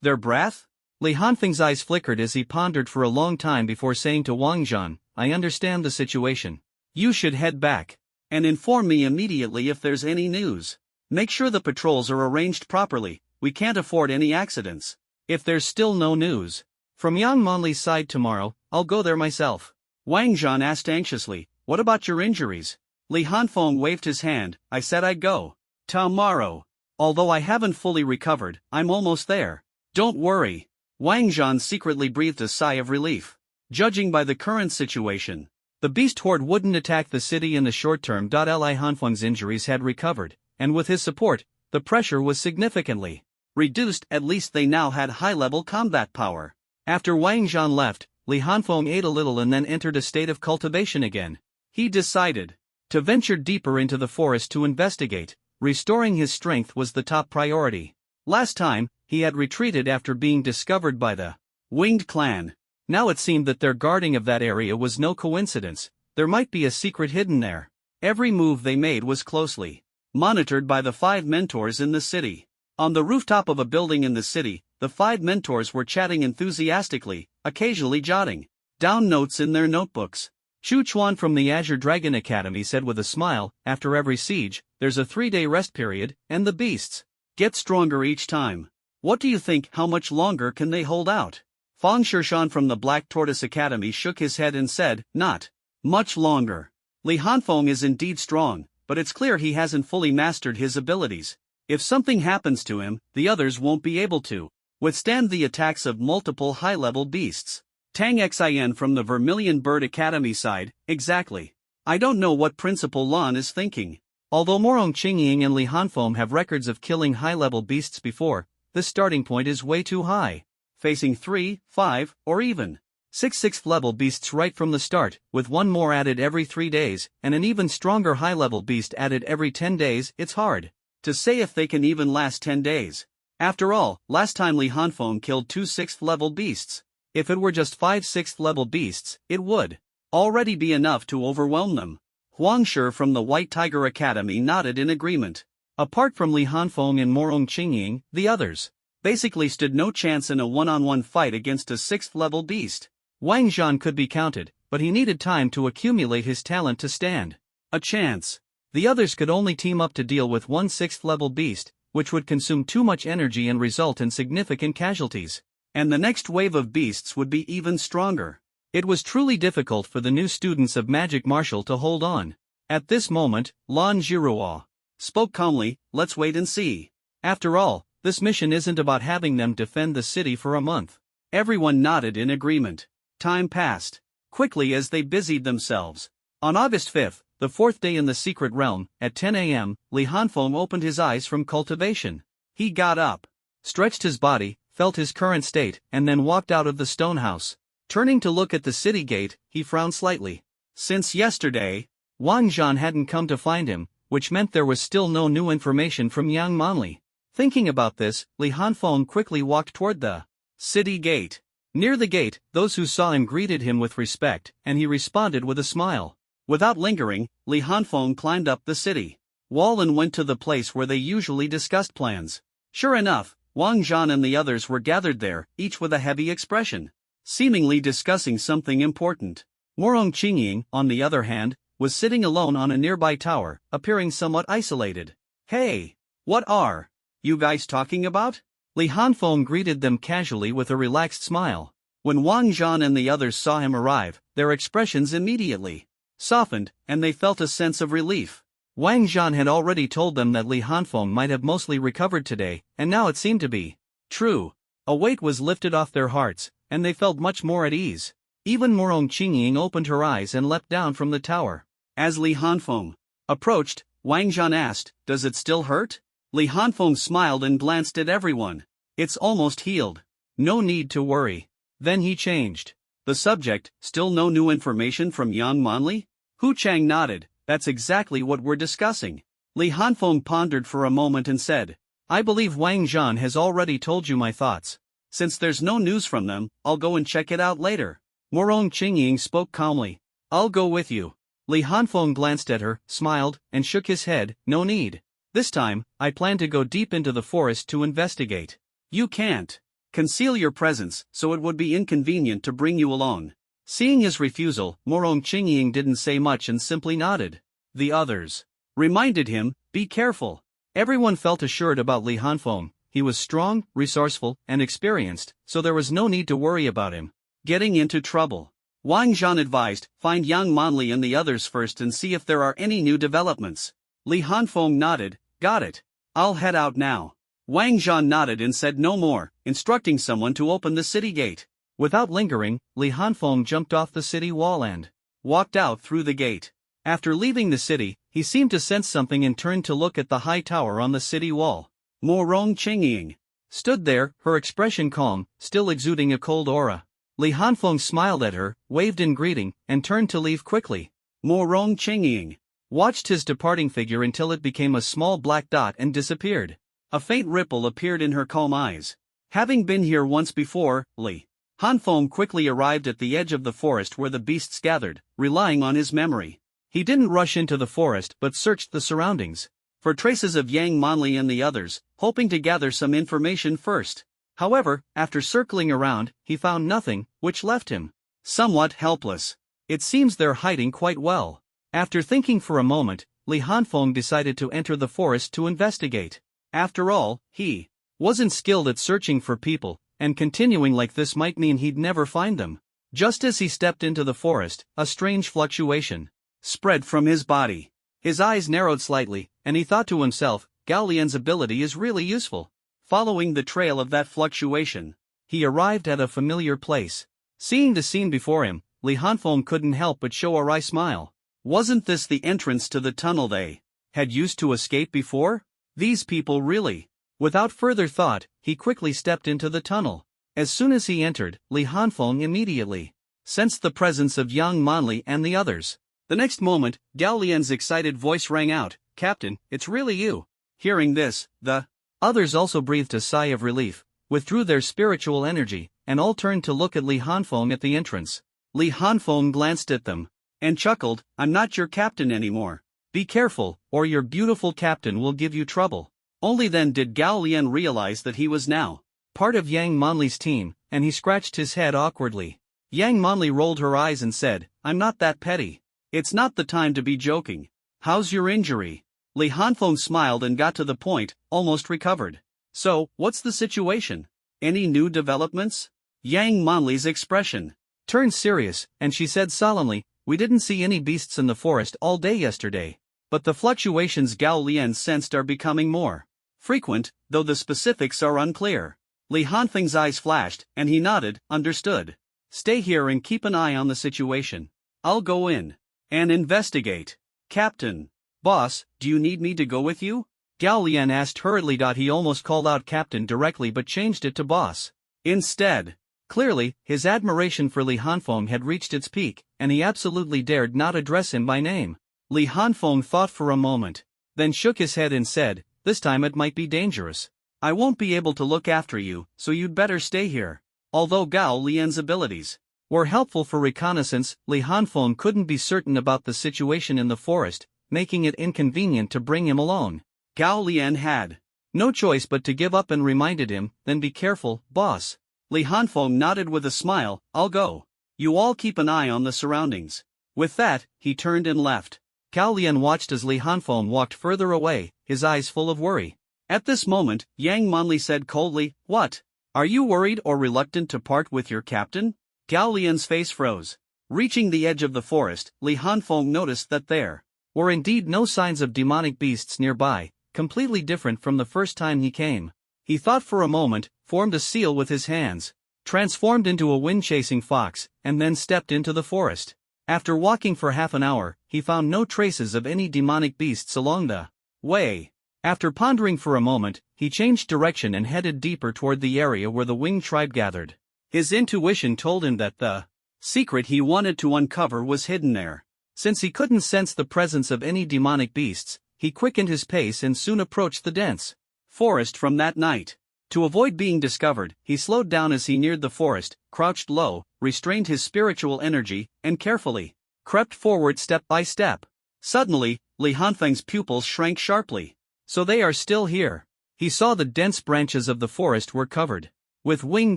their breath? Li Hanfeng's eyes flickered as he pondered for a long time before saying to Wang Zhan, "I understand the situation. You should head back and inform me immediately if there's any news. Make sure the patrols are arranged properly. We can't afford any accidents." "If there's still no news from Yang Monli's side tomorrow, I'll go there myself." Wang Zhan asked anxiously, "What about your injuries?" Li Hanfeng waved his hand. "I said I'd go tomorrow. Although I haven't fully recovered, I'm almost there. Don't worry." Wang Zhan secretly breathed a sigh of relief. Judging by the current situation, the beast horde wouldn't attack the city in the short term. Li Hanfeng's injuries had recovered, and with his support, the pressure was significantly reduced. At least they now had high-level combat power. After Wang Zhan left, Li Hanfeng ate a little and then entered a state of cultivation again. He decided to venture deeper into the forest to investigate. Restoring his strength was the top priority. Last time, he had retreated after being discovered by the Winged Clan. Now it seemed that their guarding of that area was no coincidence. There might be a secret hidden there. Every move they made was closely monitored by the 5 mentors in the city. On the rooftop of a building in the city, the 5 mentors were chatting enthusiastically, occasionally jotting down notes in their notebooks. Chu Chuan from the Azure Dragon Academy said with a smile, "After every siege, there's a 3-day rest period, and the beasts get stronger each time. What do you think? How much longer can they hold out?" Fang Shishan from the Black Tortoise Academy shook his head and said, "Not much longer. Li Hanfeng is indeed strong, but it's clear he hasn't fully mastered his abilities. If something happens to him, the others won't be able to withstand the attacks of multiple high-level beasts." Tang Xin from the Vermilion Bird Academy sighed, "Exactly. I don't know what Principal Lan is thinking." Although Morong Qingying and Li Hanfeng have records of killing high-level beasts before, the starting point is way too high. Facing 3, 5, or even 6 6th-level beasts right from the start, with one more added every 3 days, and an even stronger high-level beast added every 10 days, it's hard to say if they can even last 10 days. After all, last time Li Hanfeng killed 2 6th-level beasts. If it were just 5 6th-level beasts, it would already be enough to overwhelm them. Huang Shi from the White Tiger Academy nodded in agreement. Apart from Li Hanfeng and Morong Qingying, the others basically stood no chance in a one-on-one fight against a 6th-level beast. Wang Zhan could be counted, but he needed time to accumulate his talent to stand a chance. The others could only team up to deal with one 6th-level beast, which would consume too much energy and result in significant casualties. And the next wave of beasts would be even stronger. It was truly difficult for the new students of magic martial to hold on. At this moment, Lan Jiruo spoke calmly, "Let's wait and see. After all, this mission isn't about having them defend the city for a month." Everyone nodded in agreement. Time passed quickly as they busied themselves. On August 5th, the 4th day in the secret realm, at 10 a.m., Li Hanfeng opened his eyes from cultivation. He got up, stretched his body, felt his current state, and then walked out of the stone house. Turning to look at the city gate, he frowned slightly. Since yesterday, Wang Zhan hadn't come to find him, which meant there was still no new information from Yang Monli. Thinking about this, Li Hanfeng quickly walked toward the city gate. Near the gate, those who saw him greeted him with respect, and he responded with a smile. Without lingering, Li Hanfeng climbed up the city wall and went to the place where they usually discussed plans. Sure enough, Wang Zhan and the others were gathered there, each with a heavy expression, seemingly discussing something important. Morong Qingying, on the other hand, was sitting alone on a nearby tower, appearing somewhat isolated. Hey! What are you guys talking about? Li Hanfeng greeted them casually with a relaxed smile. When Wang Zhan and the others saw him arrive, their expressions immediately softened, and they felt a sense of relief. Wang Zhan had already told them that Li Hanfeng might have mostly recovered today, and now it seemed to be true. A weight was lifted off their hearts, and they felt much more at ease. Even Morong Qingying opened her eyes and leapt down from the tower. As Li Hanfeng approached, Wang Zhan asked, "Does it still hurt?" Li Hanfeng smiled and glanced at everyone. "It's almost healed. No need to worry." Then he changed the subject. "Still no new information from Yang Manli?" Hu Chang nodded. "That's exactly what we're discussing." Li Hanfeng pondered for a moment and said, "I believe Wang Zhan has already told you my thoughts. Since there's no news from them, I'll go and check it out later." Morong Qingying spoke calmly. "I'll go with you." Li Hanfeng glanced at her, smiled, and shook his head. "No need. This time, I plan to go deep into the forest to investigate. You can't conceal your presence, so it would be inconvenient to bring you along." Seeing his refusal, Morong Qingying didn't say much and simply nodded. The others reminded him, "Be careful." Everyone felt assured about Li Hanfeng. He was strong, resourceful, and experienced, so there was no need to worry about him getting into trouble. Wang Zhan advised, "Find Yang Manli and the others first and see if there are any new developments." Li Hanfeng nodded, "Got it. I'll head out now." Wang Zhan nodded and said no more, instructing someone to open the city gate. Without lingering, Li Hanfeng jumped off the city wall and walked out through the gate. After leaving the city, he seemed to sense something and turned to look at the high tower on the city wall. Morong Qingying stood there, her expression calm, still exuding a cold aura. Li Hanfeng smiled at her, waved in greeting, and turned to leave quickly. Morong Qingying watched his departing figure until it became a small black dot and disappeared. A faint ripple appeared in her calm eyes. Having been here once before, Li Hanfeng quickly arrived at the edge of the forest where the beasts gathered, relying on his memory. He didn't rush into the forest but searched the surroundings for traces of Yang Manli and the others, hoping to gather some information first. However, after circling around, he found nothing, which left him somewhat helpless. It seems they're hiding quite well. After thinking for a moment, Li Hanfeng decided to enter the forest to investigate. After all, he wasn't skilled at searching for people, and continuing like this might mean he'd never find them. Just as he stepped into the forest, a strange fluctuation spread from his body. His eyes narrowed slightly, and he thought to himself, Gao Lian's ability is really useful. Following the trail of that fluctuation, he arrived at a familiar place. Seeing the scene before him, Li Hanfeng couldn't help but show a wry smile. Wasn't this the entrance to the tunnel they had used to escape before? These people really. Without further thought, he quickly stepped into the tunnel. As soon as he entered, Li Hanfeng immediately sensed the presence of Yang Manli and the others. The next moment, Gao Lian's excited voice rang out, "Captain, it's really you." Hearing this, the others also breathed a sigh of relief, withdrew their spiritual energy, and all turned to look at Li Hanfeng at the entrance. Li Hanfeng glanced at them and chuckled, "I'm not your captain anymore. Be careful, or your beautiful captain will give you trouble." Only then did Gao Lian realize that he was now part of Yang Manli's team, and he scratched his head awkwardly. Yang Manli rolled her eyes and said, "I'm not that petty. It's not the time to be joking. How's your injury?" Li Hanfeng smiled and got to the point, almost recovered. "So, what's the situation? Any new developments?" Yang Manli's expression turned serious, and she said solemnly, "We didn't see any beasts in the forest all day yesterday. But the fluctuations Gao Lian sensed are becoming more frequent, though the specifics are unclear." Li Hanfeng's eyes flashed, and he nodded, "Understood. Stay here and keep an eye on the situation. I'll go in and investigate." "Captain." "Boss, do you need me to go with you?" Gao Lian asked hurriedly. He almost called out captain directly but changed it to boss instead. Clearly, his admiration for Li Hanfeng had reached its peak, and he absolutely dared not address him by name. Li Hanfeng thought for a moment, then shook his head and said, "This time it might be dangerous. I won't be able to look after you, so you'd better stay here." Although Gao Lian's abilities were helpful for reconnaissance, Li Hanfeng couldn't be certain about the situation in the forest, making it inconvenient to bring him alone. Gao Lian had no choice but to give up and reminded him, "Then be careful, boss." Li Hanfeng nodded with a smile, "I'll go. You all keep an eye on the surroundings." With that, he turned and left. Cao Lian watched as Li Hanfeng walked further away, his eyes full of worry. At this moment, Yang Manli said coldly, "What? Are you worried or reluctant to part with your captain?" Cao Lian's face froze. Reaching the edge of the forest, Li Hanfeng noticed that there were indeed no signs of demonic beasts nearby, completely different from the first time he came. He thought for a moment, formed a seal with his hands, transformed into a wind-chasing fox, and then stepped into the forest. After walking for half an hour, he found no traces of any demonic beasts along the way. After pondering for a moment, he changed direction and headed deeper toward the area where the Wing tribe gathered. His intuition told him that the secret he wanted to uncover was hidden there. Since he couldn't sense the presence of any demonic beasts, he quickened his pace and soon approached the dense forest from that night. To avoid being discovered, he slowed down as he neared the forest, crouched low, restrained his spiritual energy, and carefully crept forward step by step. Suddenly, Li Hanfeng's pupils shrank sharply. So they are still here. He saw the dense branches of the forest were covered with Wing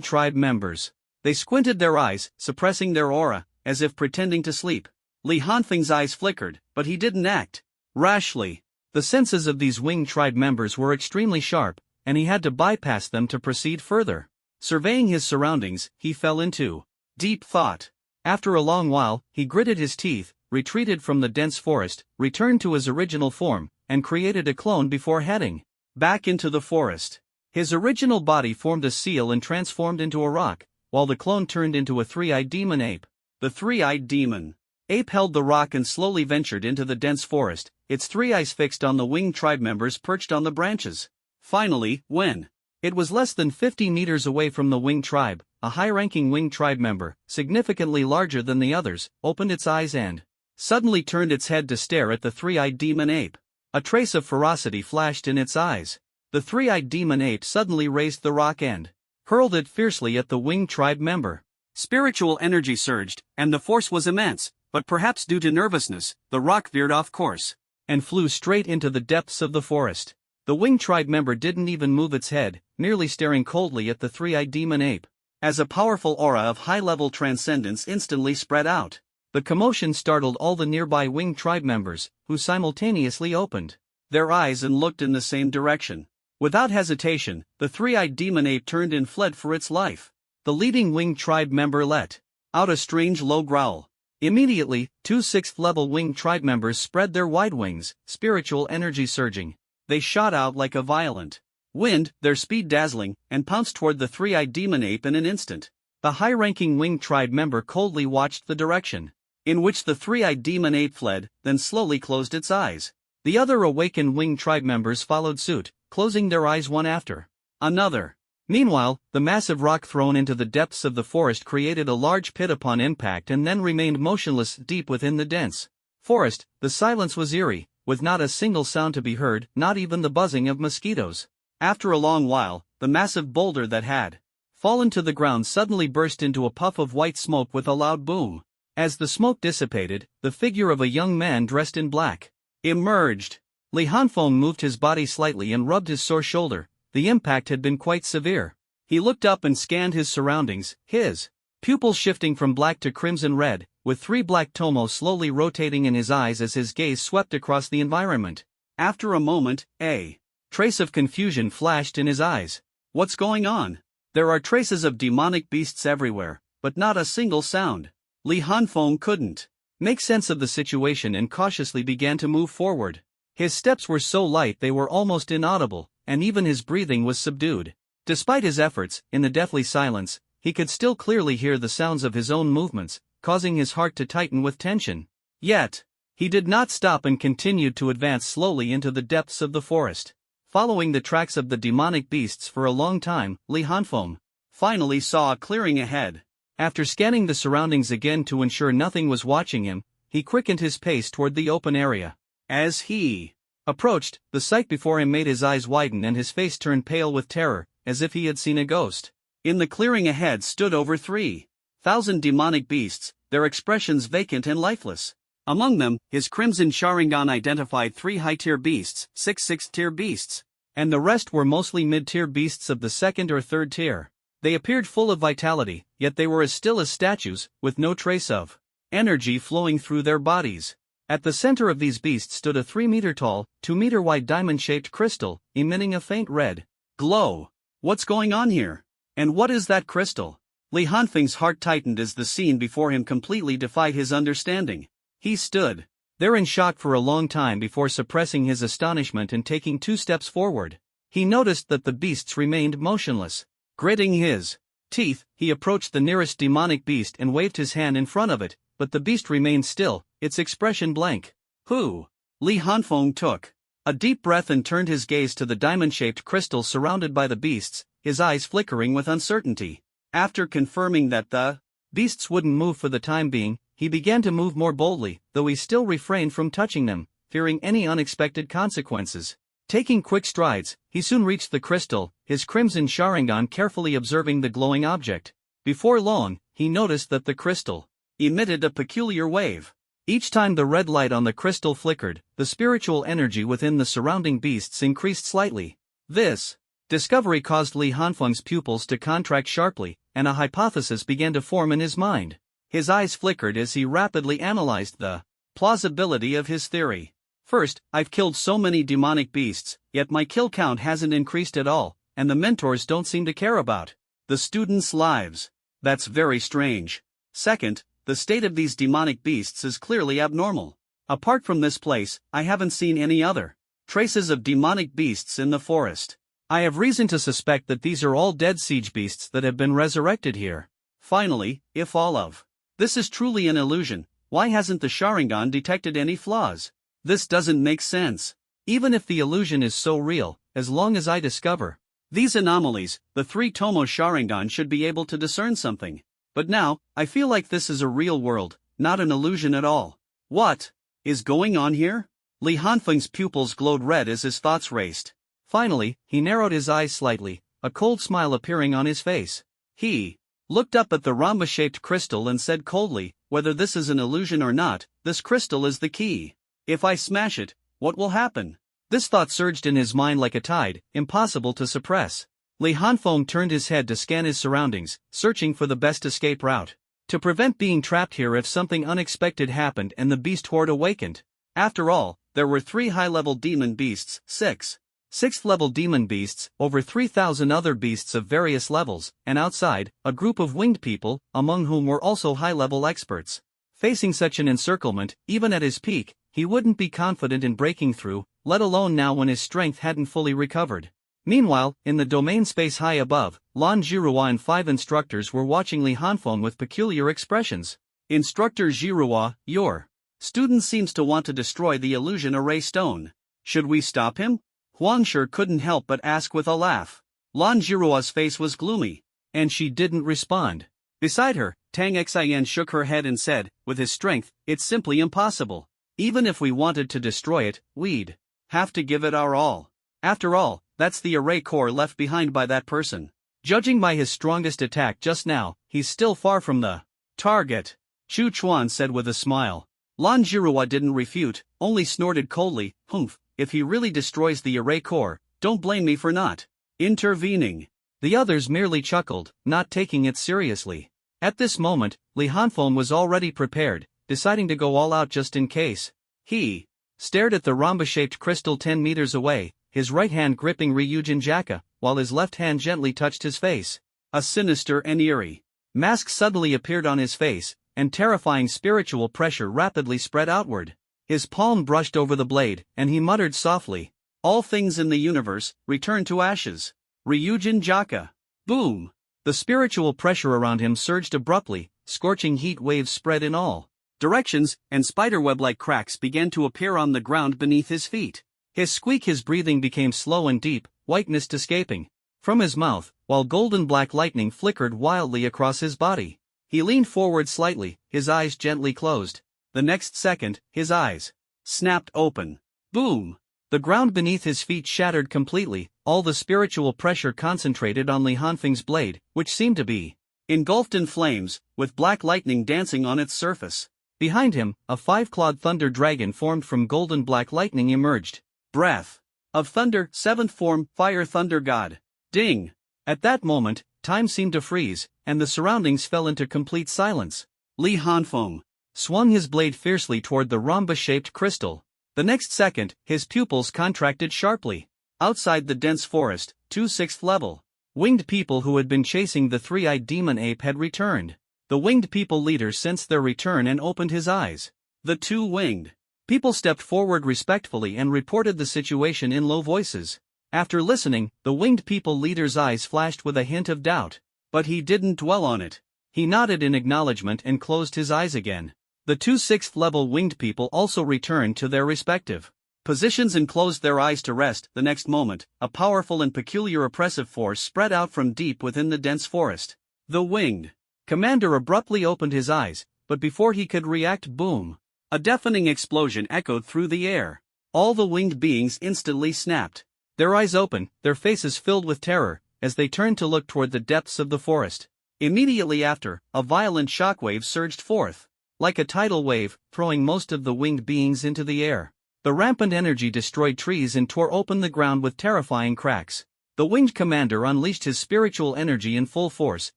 tribe members. They squinted their eyes, suppressing their aura, as if pretending to sleep. Li Hanfeng's eyes flickered, but he didn't act rashly. The senses of these Wing tribe members were extremely sharp, and he had to bypass them to proceed further. Surveying his surroundings, he fell into deep thought. After a long while, he gritted his teeth, retreated from the dense forest, returned to his original form, and created a clone before heading back into the forest. His original body formed a seal and transformed into a rock, while the clone turned into a three-eyed demon ape. The three-eyed demon ape held the rock and slowly ventured into the dense forest, its three eyes fixed on the Wing tribe members perched on the branches. Finally, when it was less than 50 meters away from the Wing tribe, a high-ranking Wing tribe member, significantly larger than the others, opened its eyes and suddenly turned its head to stare at the three-eyed demon ape. A trace of ferocity flashed in its eyes. The three-eyed demon ape suddenly raised the rock and hurled it fiercely at the Wing tribe member. Spiritual energy surged, and the force was immense, but perhaps due to nervousness, the rock veered off course and flew straight into the depths of the forest. The Wing tribe member didn't even move its head, merely staring coldly at the three-eyed demon ape. As a powerful aura of high-level transcendence instantly spread out, the commotion startled all the nearby Wing tribe members, who simultaneously opened their eyes and looked in the same direction. Without hesitation, the three-eyed demon ape turned and fled for its life. The leading Wing tribe member let out a strange low growl. Immediately, two sixth-level Wing tribe members spread their wide wings, spiritual energy surging. They shot out like a violent wind, their speed dazzling, and pounced toward the three-eyed demon ape in an instant. The high-ranking Wing tribe member coldly watched the direction in which the three-eyed demon ape fled, then slowly closed its eyes. The other awakened Wing tribe members followed suit, closing their eyes one after another. Meanwhile, the massive rock thrown into the depths of the forest created a large pit upon impact and then remained motionless deep within the dense forest. The silence was eerie, with not a single sound to be heard, not even the buzzing of mosquitoes. After a long while, the massive boulder that had fallen to the ground suddenly burst into a puff of white smoke with a loud boom. As the smoke dissipated, the figure of a young man dressed in black emerged. Li Hanfeng moved his body slightly and rubbed his sore shoulder. The impact had been quite severe. He looked up and scanned his surroundings, his pupils shifting from black to crimson red, with three black tomos slowly rotating in his eyes as his gaze swept across the environment. After a moment, a trace of confusion flashed in his eyes. What's going on? There are traces of demonic beasts everywhere, but not a single sound. Li Hanfeng couldn't make sense of the situation and cautiously began to move forward. His steps were so light they were almost inaudible, and even his breathing was subdued. Despite his efforts, in the deathly silence, he could still clearly hear the sounds of his own movements, causing his heart to tighten with tension. Yet, he did not stop and continued to advance slowly into the depths of the forest. Following the tracks of the demonic beasts for a long time, Li Hanfeng finally saw a clearing ahead. After scanning the surroundings again to ensure nothing was watching him, he quickened his pace toward the open area. As he approached, the sight before him made his eyes widen and his face turn pale with terror, as if he had seen a ghost. In the clearing ahead stood over 3,000 demonic beasts, their expressions vacant and lifeless. Among them, his crimson Sharingan identified 3 high-tier beasts, 6 sixth-tier beasts, and the rest were mostly mid-tier beasts of the second or third tier. They appeared full of vitality, yet they were as still as statues, with no trace of energy flowing through their bodies. At the center of these beasts stood a 3-meter-tall, 2-meter-wide diamond-shaped crystal, emitting a faint red glow. What's going on here? And what is that crystal? Li Hanfeng's heart tightened as the scene before him completely defied his understanding. He stood there in shock for a long time before suppressing his astonishment and taking 2 steps forward. He noticed that the beasts remained motionless. Gritting his teeth, he approached the nearest demonic beast and waved his hand in front of it, but the beast remained still, its expression blank. Who? Li Hanfeng took a deep breath and turned his gaze to the diamond-shaped crystal surrounded by the beasts, his eyes flickering with uncertainty. After confirming that the beasts wouldn't move for the time being, he began to move more boldly, though he still refrained from touching them, fearing any unexpected consequences. Taking quick strides, he soon reached the crystal, his crimson Sharingan carefully observing the glowing object. Before long, he noticed that the crystal emitted a peculiar wave. Each time the red light on the crystal flickered, the spiritual energy within the surrounding beasts increased slightly. This discovery caused Li Hanfeng's pupils to contract sharply, and a hypothesis began to form in his mind. His eyes flickered as he rapidly analyzed the plausibility of his theory. First, I've killed so many demonic beasts, yet my kill count hasn't increased at all, and the mentors don't seem to care about the students' lives. That's very strange. Second, the state of these demonic beasts is clearly abnormal. Apart from this place, I haven't seen any other traces of demonic beasts in the forest. I have reason to suspect that these are all dead siege beasts that have been resurrected here. Finally, if all of this is truly an illusion, why hasn't the Sharingan detected any flaws? This doesn't make sense. Even if the illusion is so real, as long as I discover these anomalies, the 3 Tomo Sharingan should be able to discern something. But now, I feel like this is a real world, not an illusion at all. What is going on here? Li Hanfeng's pupils glowed red as his thoughts raced. Finally, he narrowed his eyes slightly, a cold smile appearing on his face. He looked up at the rhombus-shaped crystal and said coldly, whether this is an illusion or not, this crystal is the key. If I smash it, what will happen? This thought surged in his mind like a tide, impossible to suppress. Li Hanfeng turned his head to scan his surroundings, searching for the best escape route. To prevent being trapped here if something unexpected happened and the beast horde awakened. After all, there were 3 high-level demon beasts, 6 6th-level demon beasts, over 3,000 other beasts of various levels, and outside, a group of winged people, among whom were also high-level experts. Facing such an encirclement, even at his peak, he wouldn't be confident in breaking through, let alone now when his strength hadn't fully recovered. Meanwhile, in the domain space high above, Lan Jiruwa and 5 instructors were watching Li Hanfeng with peculiar expressions. Instructor Jiruwa, your student seems to want to destroy the illusion array stone. Should we stop him? Huangshi couldn't help but ask with a laugh. Lan Jiruwa's face was gloomy, and she didn't respond. Beside her, Tang Xian shook her head and said, with his strength, it's simply impossible. Even if we wanted to destroy it, we'd have to give it our all. After all, that's the array core left behind by that person. Judging by his strongest attack just now, he's still far from the target, Chu Chuan said with a smile. Lan Jiruwa didn't refute, only snorted coldly, humph, if he really destroys the array core, don't blame me for not intervening. The others merely chuckled, not taking it seriously. At this moment, Li Hanfeng was already prepared, deciding to go all out just in case. He stared at the rhombus-shaped crystal 10 meters away, his right hand gripping Ryujin Jaka, while his left hand gently touched his face. A sinister and eerie mask suddenly appeared on his face, and terrifying spiritual pressure rapidly spread outward. His palm brushed over the blade, and he muttered softly, all things in the universe, return to ashes. Ryujin Jaka. Boom! The spiritual pressure around him surged abruptly, scorching heat waves spread in all directions, and spiderweb-like cracks began to appear on the ground beneath his feet. His breathing became slow and deep, whiteness escaping from his mouth, while golden-black lightning flickered wildly across his body. He leaned forward slightly, his eyes gently closed. The next second, his eyes snapped open. Boom! The ground beneath his feet shattered completely, all the spiritual pressure concentrated on Li Hanfeng's blade, which seemed to be engulfed in flames, with black lightning dancing on its surface. Behind him, a 5-clawed thunder dragon formed from golden-black lightning emerged. Breath of thunder, 7th form, fire thunder god. Ding! At that moment, time seemed to freeze, and the surroundings fell into complete silence. Li Hanfeng swung his blade fiercely toward the rhombus-shaped crystal. The next second, his pupils contracted sharply. Outside the dense forest, 6th level. Winged people who had been chasing the three-eyed demon ape had returned. The winged people leader sensed their return and opened his eyes. The two winged people stepped forward respectfully and reported the situation in low voices. After listening, the winged people leader's eyes flashed with a hint of doubt. But he didn't dwell on it. He nodded in acknowledgement and closed his eyes again. The two 6th level winged people also returned to their respective positions and closed their eyes to rest. The next moment, a powerful and peculiar oppressive force spread out from deep within the dense forest. The winged commander abruptly opened his eyes, but before he could react, boom! A deafening explosion echoed through the air. All the winged beings instantly snapped. Their eyes open, their faces filled with terror, as they turned to look toward the depths of the forest. Immediately after, a violent shockwave surged forth. Like a tidal wave, throwing most of the winged beings into the air. The rampant energy destroyed trees and tore open the ground with terrifying cracks. The winged commander unleashed his spiritual energy in full force,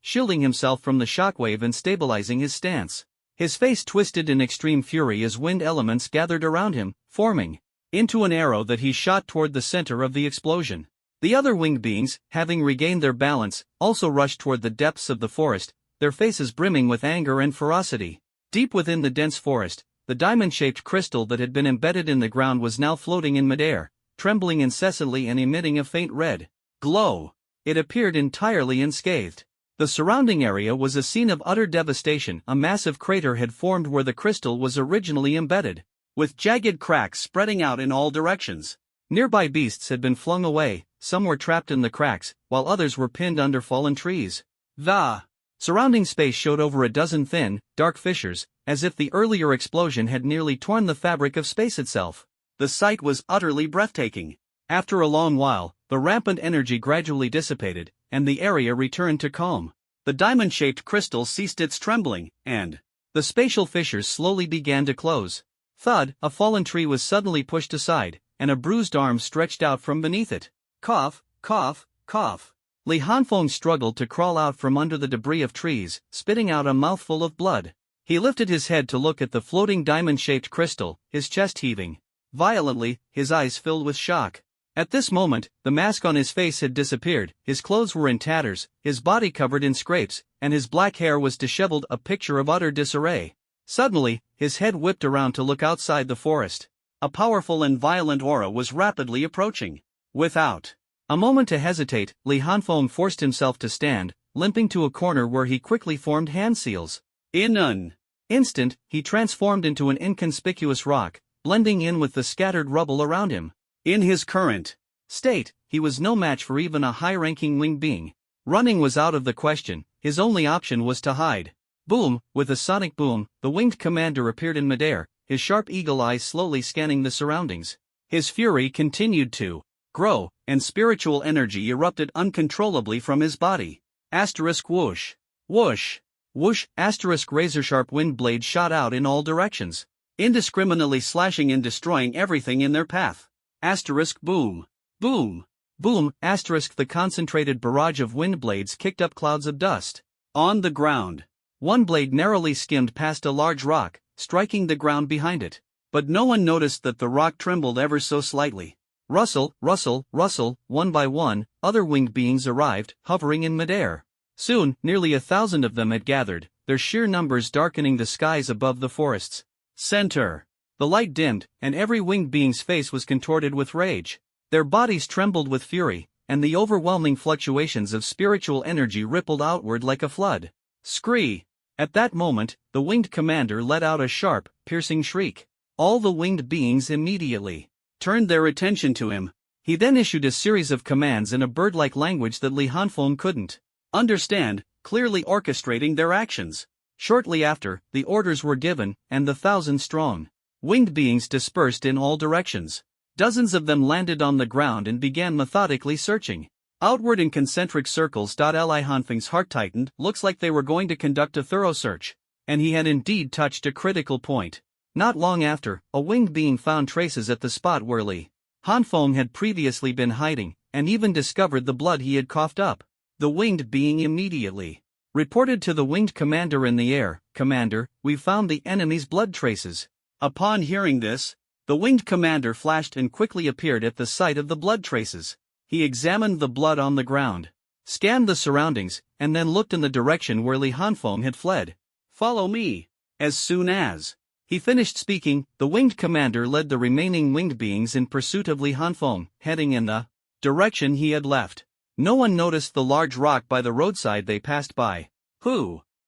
shielding himself from the shockwave and stabilizing his stance. His face twisted in extreme fury as wind elements gathered around him, forming into an arrow that he shot toward the center of the explosion. The other winged beings, having regained their balance, also rushed toward the depths of the forest, their faces brimming with anger and ferocity. Deep within the dense forest, the diamond-shaped crystal that had been embedded in the ground was now floating in midair, trembling incessantly and emitting a faint red glow. It appeared entirely unscathed. The surrounding area was a scene of utter devastation. A massive crater had formed where the crystal was originally embedded, with jagged cracks spreading out in all directions. Nearby beasts had been flung away, some were trapped in the cracks, while others were pinned under fallen trees. The surrounding space showed over a dozen thin, dark fissures, as if the earlier explosion had nearly torn the fabric of space itself. The sight was utterly breathtaking. After a long while, the rampant energy gradually dissipated, and the area returned to calm. The diamond-shaped crystal ceased its trembling, and the spatial fissures slowly began to close. Thud, a fallen tree was suddenly pushed aside, and a bruised arm stretched out from beneath it. Cough, cough, cough. Li Hanfeng struggled to crawl out from under the debris of trees, spitting out a mouthful of blood. He lifted his head to look at the floating diamond-shaped crystal, his chest heaving violently, his eyes filled with shock. At this moment, the mask on his face had disappeared, his clothes were in tatters, his body covered in scrapes, and his black hair was disheveled, a picture of utter disarray. Suddenly, his head whipped around to look outside the forest. A powerful and violent aura was rapidly approaching. Without a moment to hesitate, Li Hanfeng forced himself to stand, limping to a corner where he quickly formed hand seals. In an instant, he transformed into an inconspicuous rock, blending in with the scattered rubble around him. In his current state, he was no match for even a high-ranking winged being. Running was out of the question, his only option was to hide. Boom! With a sonic boom, the winged commander appeared in midair, his sharp eagle eyes slowly scanning the surroundings. His fury continued to grow, and spiritual energy erupted uncontrollably from his body. Asterisk whoosh. Whoosh. Whoosh. Asterisk razor-sharp wind blades shot out in all directions, indiscriminately slashing and destroying everything in their path. Asterisk boom. Boom. Boom. Asterisk the concentrated barrage of wind blades kicked up clouds of dust. On the ground, one blade narrowly skimmed past a large rock, striking the ground behind it. But no one noticed that the rock trembled ever so slightly. Rustle, rustle, rustle, one by one, other winged beings arrived, hovering in midair. Soon, nearly 1,000 of them had gathered, their sheer numbers darkening the skies above the forest's center. The light dimmed, and every winged being's face was contorted with rage. Their bodies trembled with fury, and the overwhelming fluctuations of spiritual energy rippled outward like a flood. Scree! At that moment, the winged commander let out a sharp, piercing shriek. All the winged beings immediately turned their attention to him. He then issued a series of commands in a bird-like language that Li Hanfeng couldn't understand, clearly orchestrating their actions. Shortly after, the orders were given, and the 1,000-strong winged beings dispersed in all directions. Dozens of them landed on the ground and began methodically searching outward in concentric circles. Li Hanfeng's heart tightened. Looks like they were going to conduct a thorough search. And he had indeed touched a critical point. Not long after, a winged being found traces at the spot where Li Hanfeng had previously been hiding, and even discovered the blood he had coughed up. The winged being immediately reported to the winged commander in the air, "Commander, we've found the enemy's blood traces." Upon hearing this, the winged commander flashed and quickly appeared at the site of the blood traces. He examined the blood on the ground, scanned the surroundings, and then looked in the direction where Li Hanfeng had fled. "Follow me." As soon as he finished speaking, the winged commander led the remaining winged beings in pursuit of Li Hanfeng, heading in the direction he had left. No one noticed the large rock by the roadside they passed by.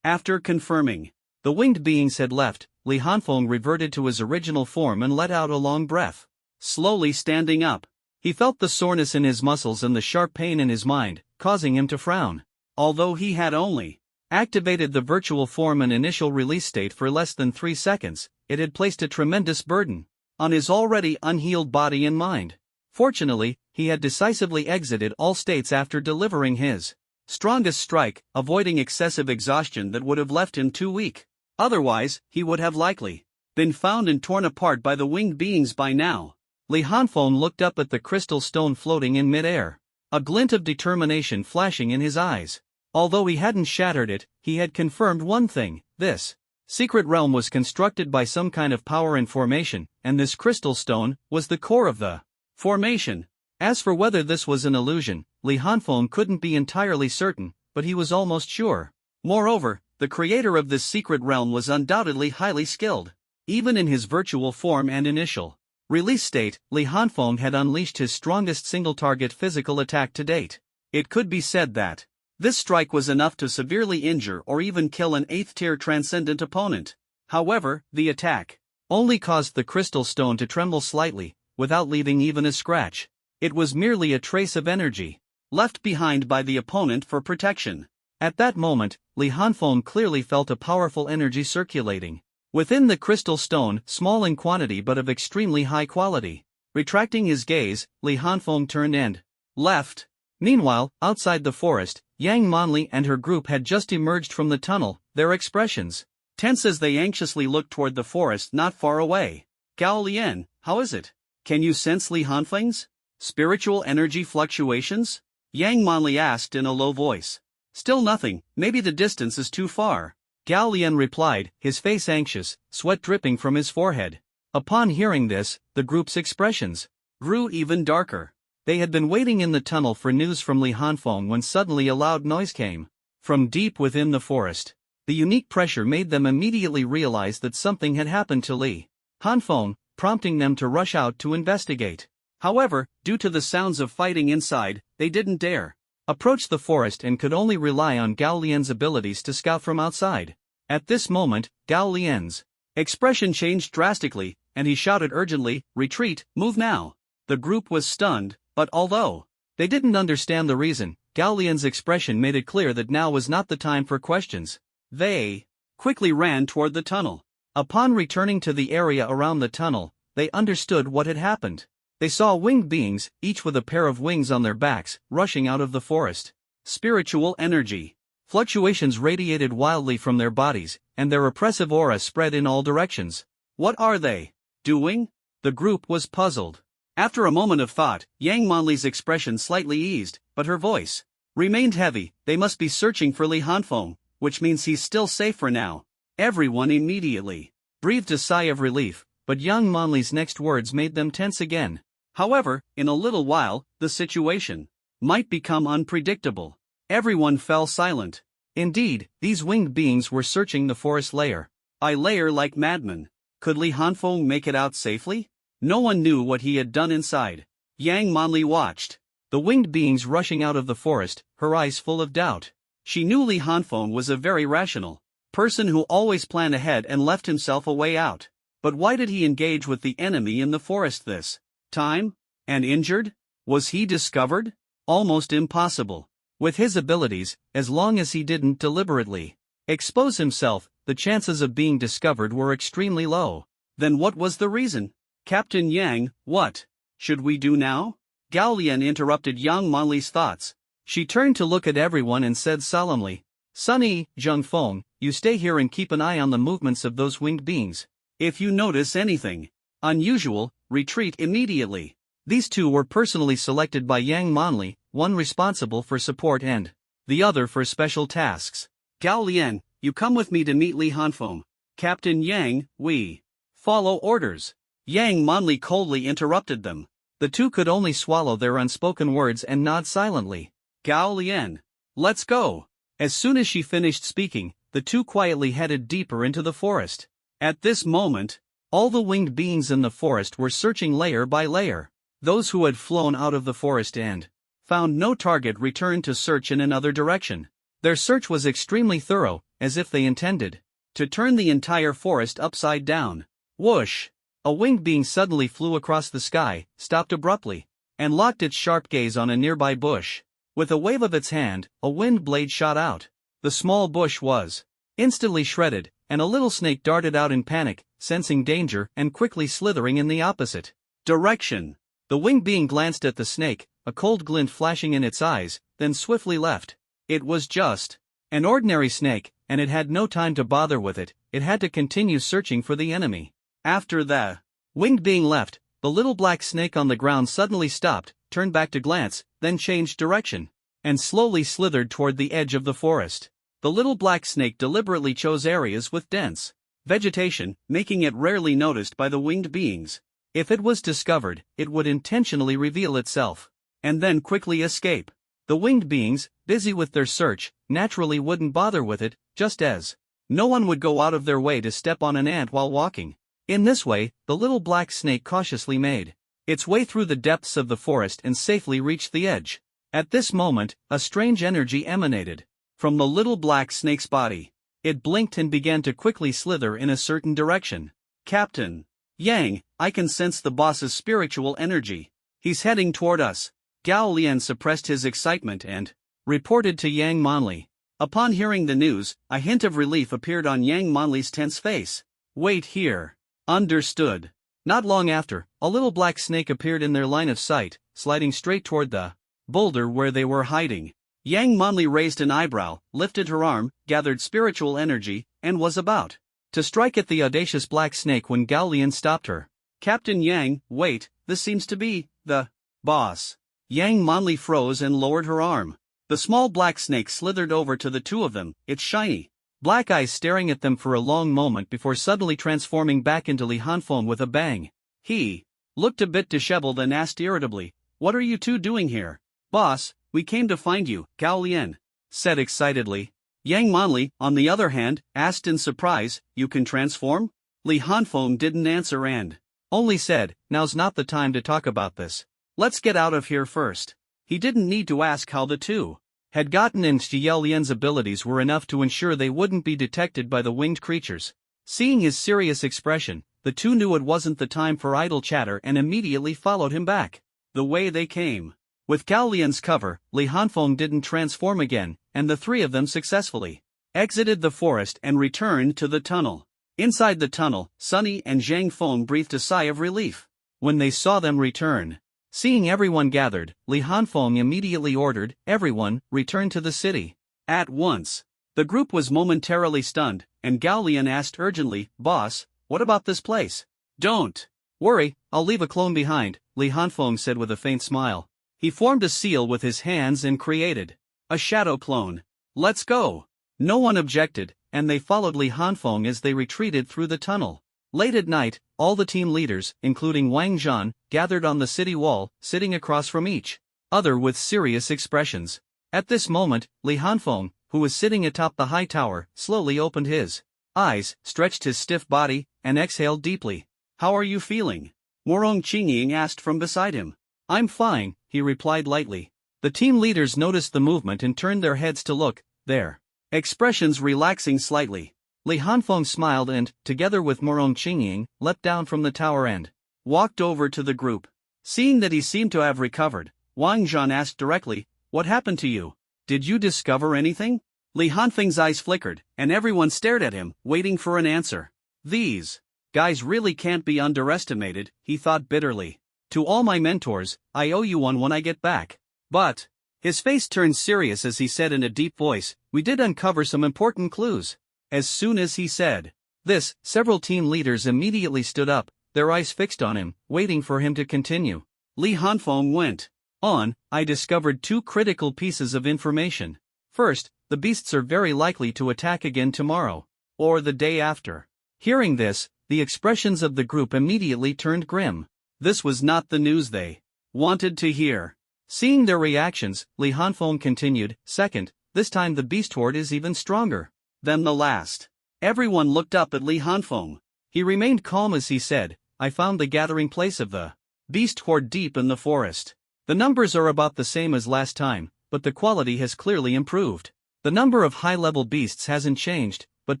After confirming the winged beings had left, Li Hanfeng reverted to his original form and let out a long breath. Slowly standing up, he felt the soreness in his muscles and the sharp pain in his mind, causing him to frown. Although he had only activated the virtual form and initial release state for less than 3 seconds, it had placed a tremendous burden on his already unhealed body and mind. Fortunately, he had decisively exited all states after delivering his strongest strike, avoiding excessive exhaustion that would have left him too weak. Otherwise, he would have likely been found and torn apart by the winged beings by now. Li Hanfeng looked up at the crystal stone floating in midair, a glint of determination flashing in his eyes. Although he hadn't shattered it, he had confirmed one thing: this secret realm was constructed by some kind of power and formation, and this crystal stone was the core of the formation. As for whether this was an illusion, Li Hanfeng couldn't be entirely certain, but he was almost sure. Moreover, the creator of this secret realm was undoubtedly highly skilled. Even in his virtual form and initial release state, Li Hanfeng had unleashed his strongest single-target physical attack to date. It could be said that this strike was enough to severely injure or even kill an 8th-tier transcendent opponent. However, the attack only caused the crystal stone to tremble slightly, without leaving even a scratch. It was merely a trace of energy left behind by the opponent for protection. At that moment, Li Hanfeng clearly felt a powerful energy circulating within the crystal stone, small in quantity but of extremely high quality. Retracting his gaze, Li Hanfeng turned and left. Meanwhile, outside the forest, Yang Monli and her group had just emerged from the tunnel, their expressions tense as they anxiously looked toward the forest not far away. "Gao Lian, how is it? Can you sense Li Hanfeng's spiritual energy fluctuations?" Yang Monli asked in a low voice. "Still nothing, maybe the distance is too far," Gao Lian replied, his face anxious, sweat dripping from his forehead. Upon hearing this, the group's expressions grew even darker. They had been waiting in the tunnel for news from Li Hanfeng when suddenly a loud noise came from deep within the forest. The unique pressure made them immediately realize that something had happened to Li Hanfeng, prompting them to rush out to investigate. However, due to the sounds of fighting inside, they didn't dare approach the forest and could only rely on Gao Lian's abilities to scout from outside. At this moment, Gao Lian's expression changed drastically, and he shouted urgently, "Retreat, move now." The group was stunned, but although they didn't understand the reason, Gao Lian's expression made it clear that now was not the time for questions. They quickly ran toward the tunnel. Upon returning to the area around the tunnel, they understood what had happened. They saw winged beings, each with a pair of wings on their backs, rushing out of the forest. Spiritual energy fluctuations radiated wildly from their bodies, and their oppressive aura spread in all directions. "What are they doing?" The group was puzzled. After a moment of thought, Yang Monli's expression slightly eased, but her voice remained heavy. "They must be searching for Li Hanfeng, which means he's still safe for now." Everyone immediately breathed a sigh of relief, but Yang Monli's next words made them tense again. However, in a little while, the situation might become unpredictable. Everyone fell silent. Indeed, these winged beings were searching the forest lair. A lair like madmen. Could Li Hanfeng make it out safely? No one knew what he had done inside. Yang Monli watched the winged beings rushing out of the forest, her eyes full of doubt. She knew Li Hanfeng was a very rational person who always planned ahead and left himself a way out. But why did he engage with the enemy in the forest this time? And injured? Was he discovered? Almost impossible. With his abilities, as long as he didn't deliberately expose himself, the chances of being discovered were extremely low. Then what was the reason? "Captain Yang, what should we do now?" Gao Lian interrupted Yang Monli's thoughts. She turned to look at everyone and said solemnly, "Sunny, Zheng Feng, you stay here and keep an eye on the movements of those winged beings. If you notice anything unusual, retreat immediately." These two were personally selected by Yang Monli, one responsible for support and the other for special tasks. Gao Lian, you come with me to meet Li Hanfeng. Captain Yang, we follow orders. Yang Monli coldly interrupted them. The two could only swallow their unspoken words and nod silently. Gao Lian, let's go. As soon as she finished speaking, the two quietly headed deeper into the forest. At this moment, all the winged beings in the forest were searching layer by layer. Those who had flown out of the forest and found no target returned to search in another direction. Their search was extremely thorough, as if they intended to turn the entire forest upside down. Whoosh! A winged being suddenly flew across the sky, stopped abruptly, and locked its sharp gaze on a nearby bush. With a wave of its hand, a wind blade shot out. The small bush was instantly shredded, and a little snake darted out in panic, sensing danger and quickly slithering in the opposite direction. The winged being glanced at the snake, a cold glint flashing in its eyes, then swiftly left. It was just an ordinary snake, and it had no time to bother with it. It had to continue searching for the enemy. After the winged being left, the little black snake on the ground suddenly stopped, turned back to glance, then changed direction, and slowly slithered toward the edge of the forest. The little black snake deliberately chose areas with dense vegetation, making it rarely noticed by the winged beings. If it was discovered, it would intentionally reveal itself, and then quickly escape. The winged beings, busy with their search, naturally wouldn't bother with it, just as no one would go out of their way to step on an ant while walking. In this way, the little black snake cautiously made its way through the depths of the forest and safely reached the edge. At this moment, a strange energy emanated from the little black snake's body. It blinked and began to quickly slither in a certain direction. Captain Yang, I can sense the boss's spiritual energy. He's heading toward us. Gao Lian suppressed his excitement and reported to Yang Monli. Upon hearing the news, a hint of relief appeared on Yang Monli's tense face. Wait here. Understood. Not long after, a little black snake appeared in their line of sight, sliding straight toward the boulder where they were hiding. Yang Monli raised an eyebrow, lifted her arm, gathered spiritual energy, and was about to strike at the audacious black snake when Gao Lian stopped her. Captain Yang, wait, this seems to be the boss. Yang Monli froze and lowered her arm. The small black snake slithered over to the two of them, its shiny black eyes staring at them for a long moment before suddenly transforming back into Li Hanfeng with a bang. He looked a bit disheveled and asked irritably, "What are you two doing here?" "Boss, we came to find you," Gao Lian said excitedly. Yang Monli, on the other hand, asked in surprise, "You can transform?" Li Hanfeng didn't answer and only said, "Now's not the time to talk about this. Let's get out of here first." He didn't need to ask how the two had gotten in. Yao Lian's abilities were enough to ensure they wouldn't be detected by the winged creatures. Seeing his serious expression, the two knew it wasn't the time for idle chatter and immediately followed him back the way they came. With Gao Lian's cover, Li Hanfeng didn't transform again, and the three of them successfully exited the forest and returned to the tunnel. Inside the tunnel, Sunny and Zhang Feng breathed a sigh of relief when they saw them return. Seeing everyone gathered, Li Hanfeng immediately ordered, "Everyone, return to the city at once." The group was momentarily stunned, and Gao Lian asked urgently, "Boss, what about this place?" "Don't worry, I'll leave a clone behind," Li Hanfeng said with a faint smile. He formed a seal with his hands and created a shadow clone. "Let's go." No one objected, and they followed Li Hanfeng as they retreated through the tunnel. Late at night, all the team leaders, including Wang Zhan, gathered on the city wall, sitting across from each other with serious expressions. At this moment, Li Hanfeng, who was sitting atop the high tower, slowly opened his eyes, stretched his stiff body, and exhaled deeply. "How are you feeling?" Morong Qingying asked from beside him. "I'm fine," he replied lightly. The team leaders noticed the movement and turned their heads to look, their expressions relaxing slightly. Li Hanfeng smiled and, together with Morong Qingying, leapt down from the tower and walked over to the group. Seeing that he seemed to have recovered, Wang Zhan asked directly, "What happened to you? Did you discover anything?" Li Hanfeng's eyes flickered, and everyone stared at him, waiting for an answer. "These guys really can't be underestimated," he thought bitterly. "To all my mentors, I owe you one when I get back." But his face turned serious as he said in a deep voice, "We did uncover some important clues." As soon as he said this, several team leaders immediately stood up, their eyes fixed on him, waiting for him to continue. Li Hanfeng went on, "I discovered two critical pieces of information. First, the beasts are very likely to attack again tomorrow. Or the day after. Hearing this, the expressions of the group immediately turned grim. This was not the news they wanted to hear. Seeing their reactions, Li Hanfeng continued, second, this time the beast horde is even stronger than the last. Everyone looked up at Li Hanfeng. He remained calm as he said, I found the gathering place of the beast horde deep in the forest. The numbers are about the same as last time, but the quality has clearly improved. The number of high-level beasts hasn't changed, but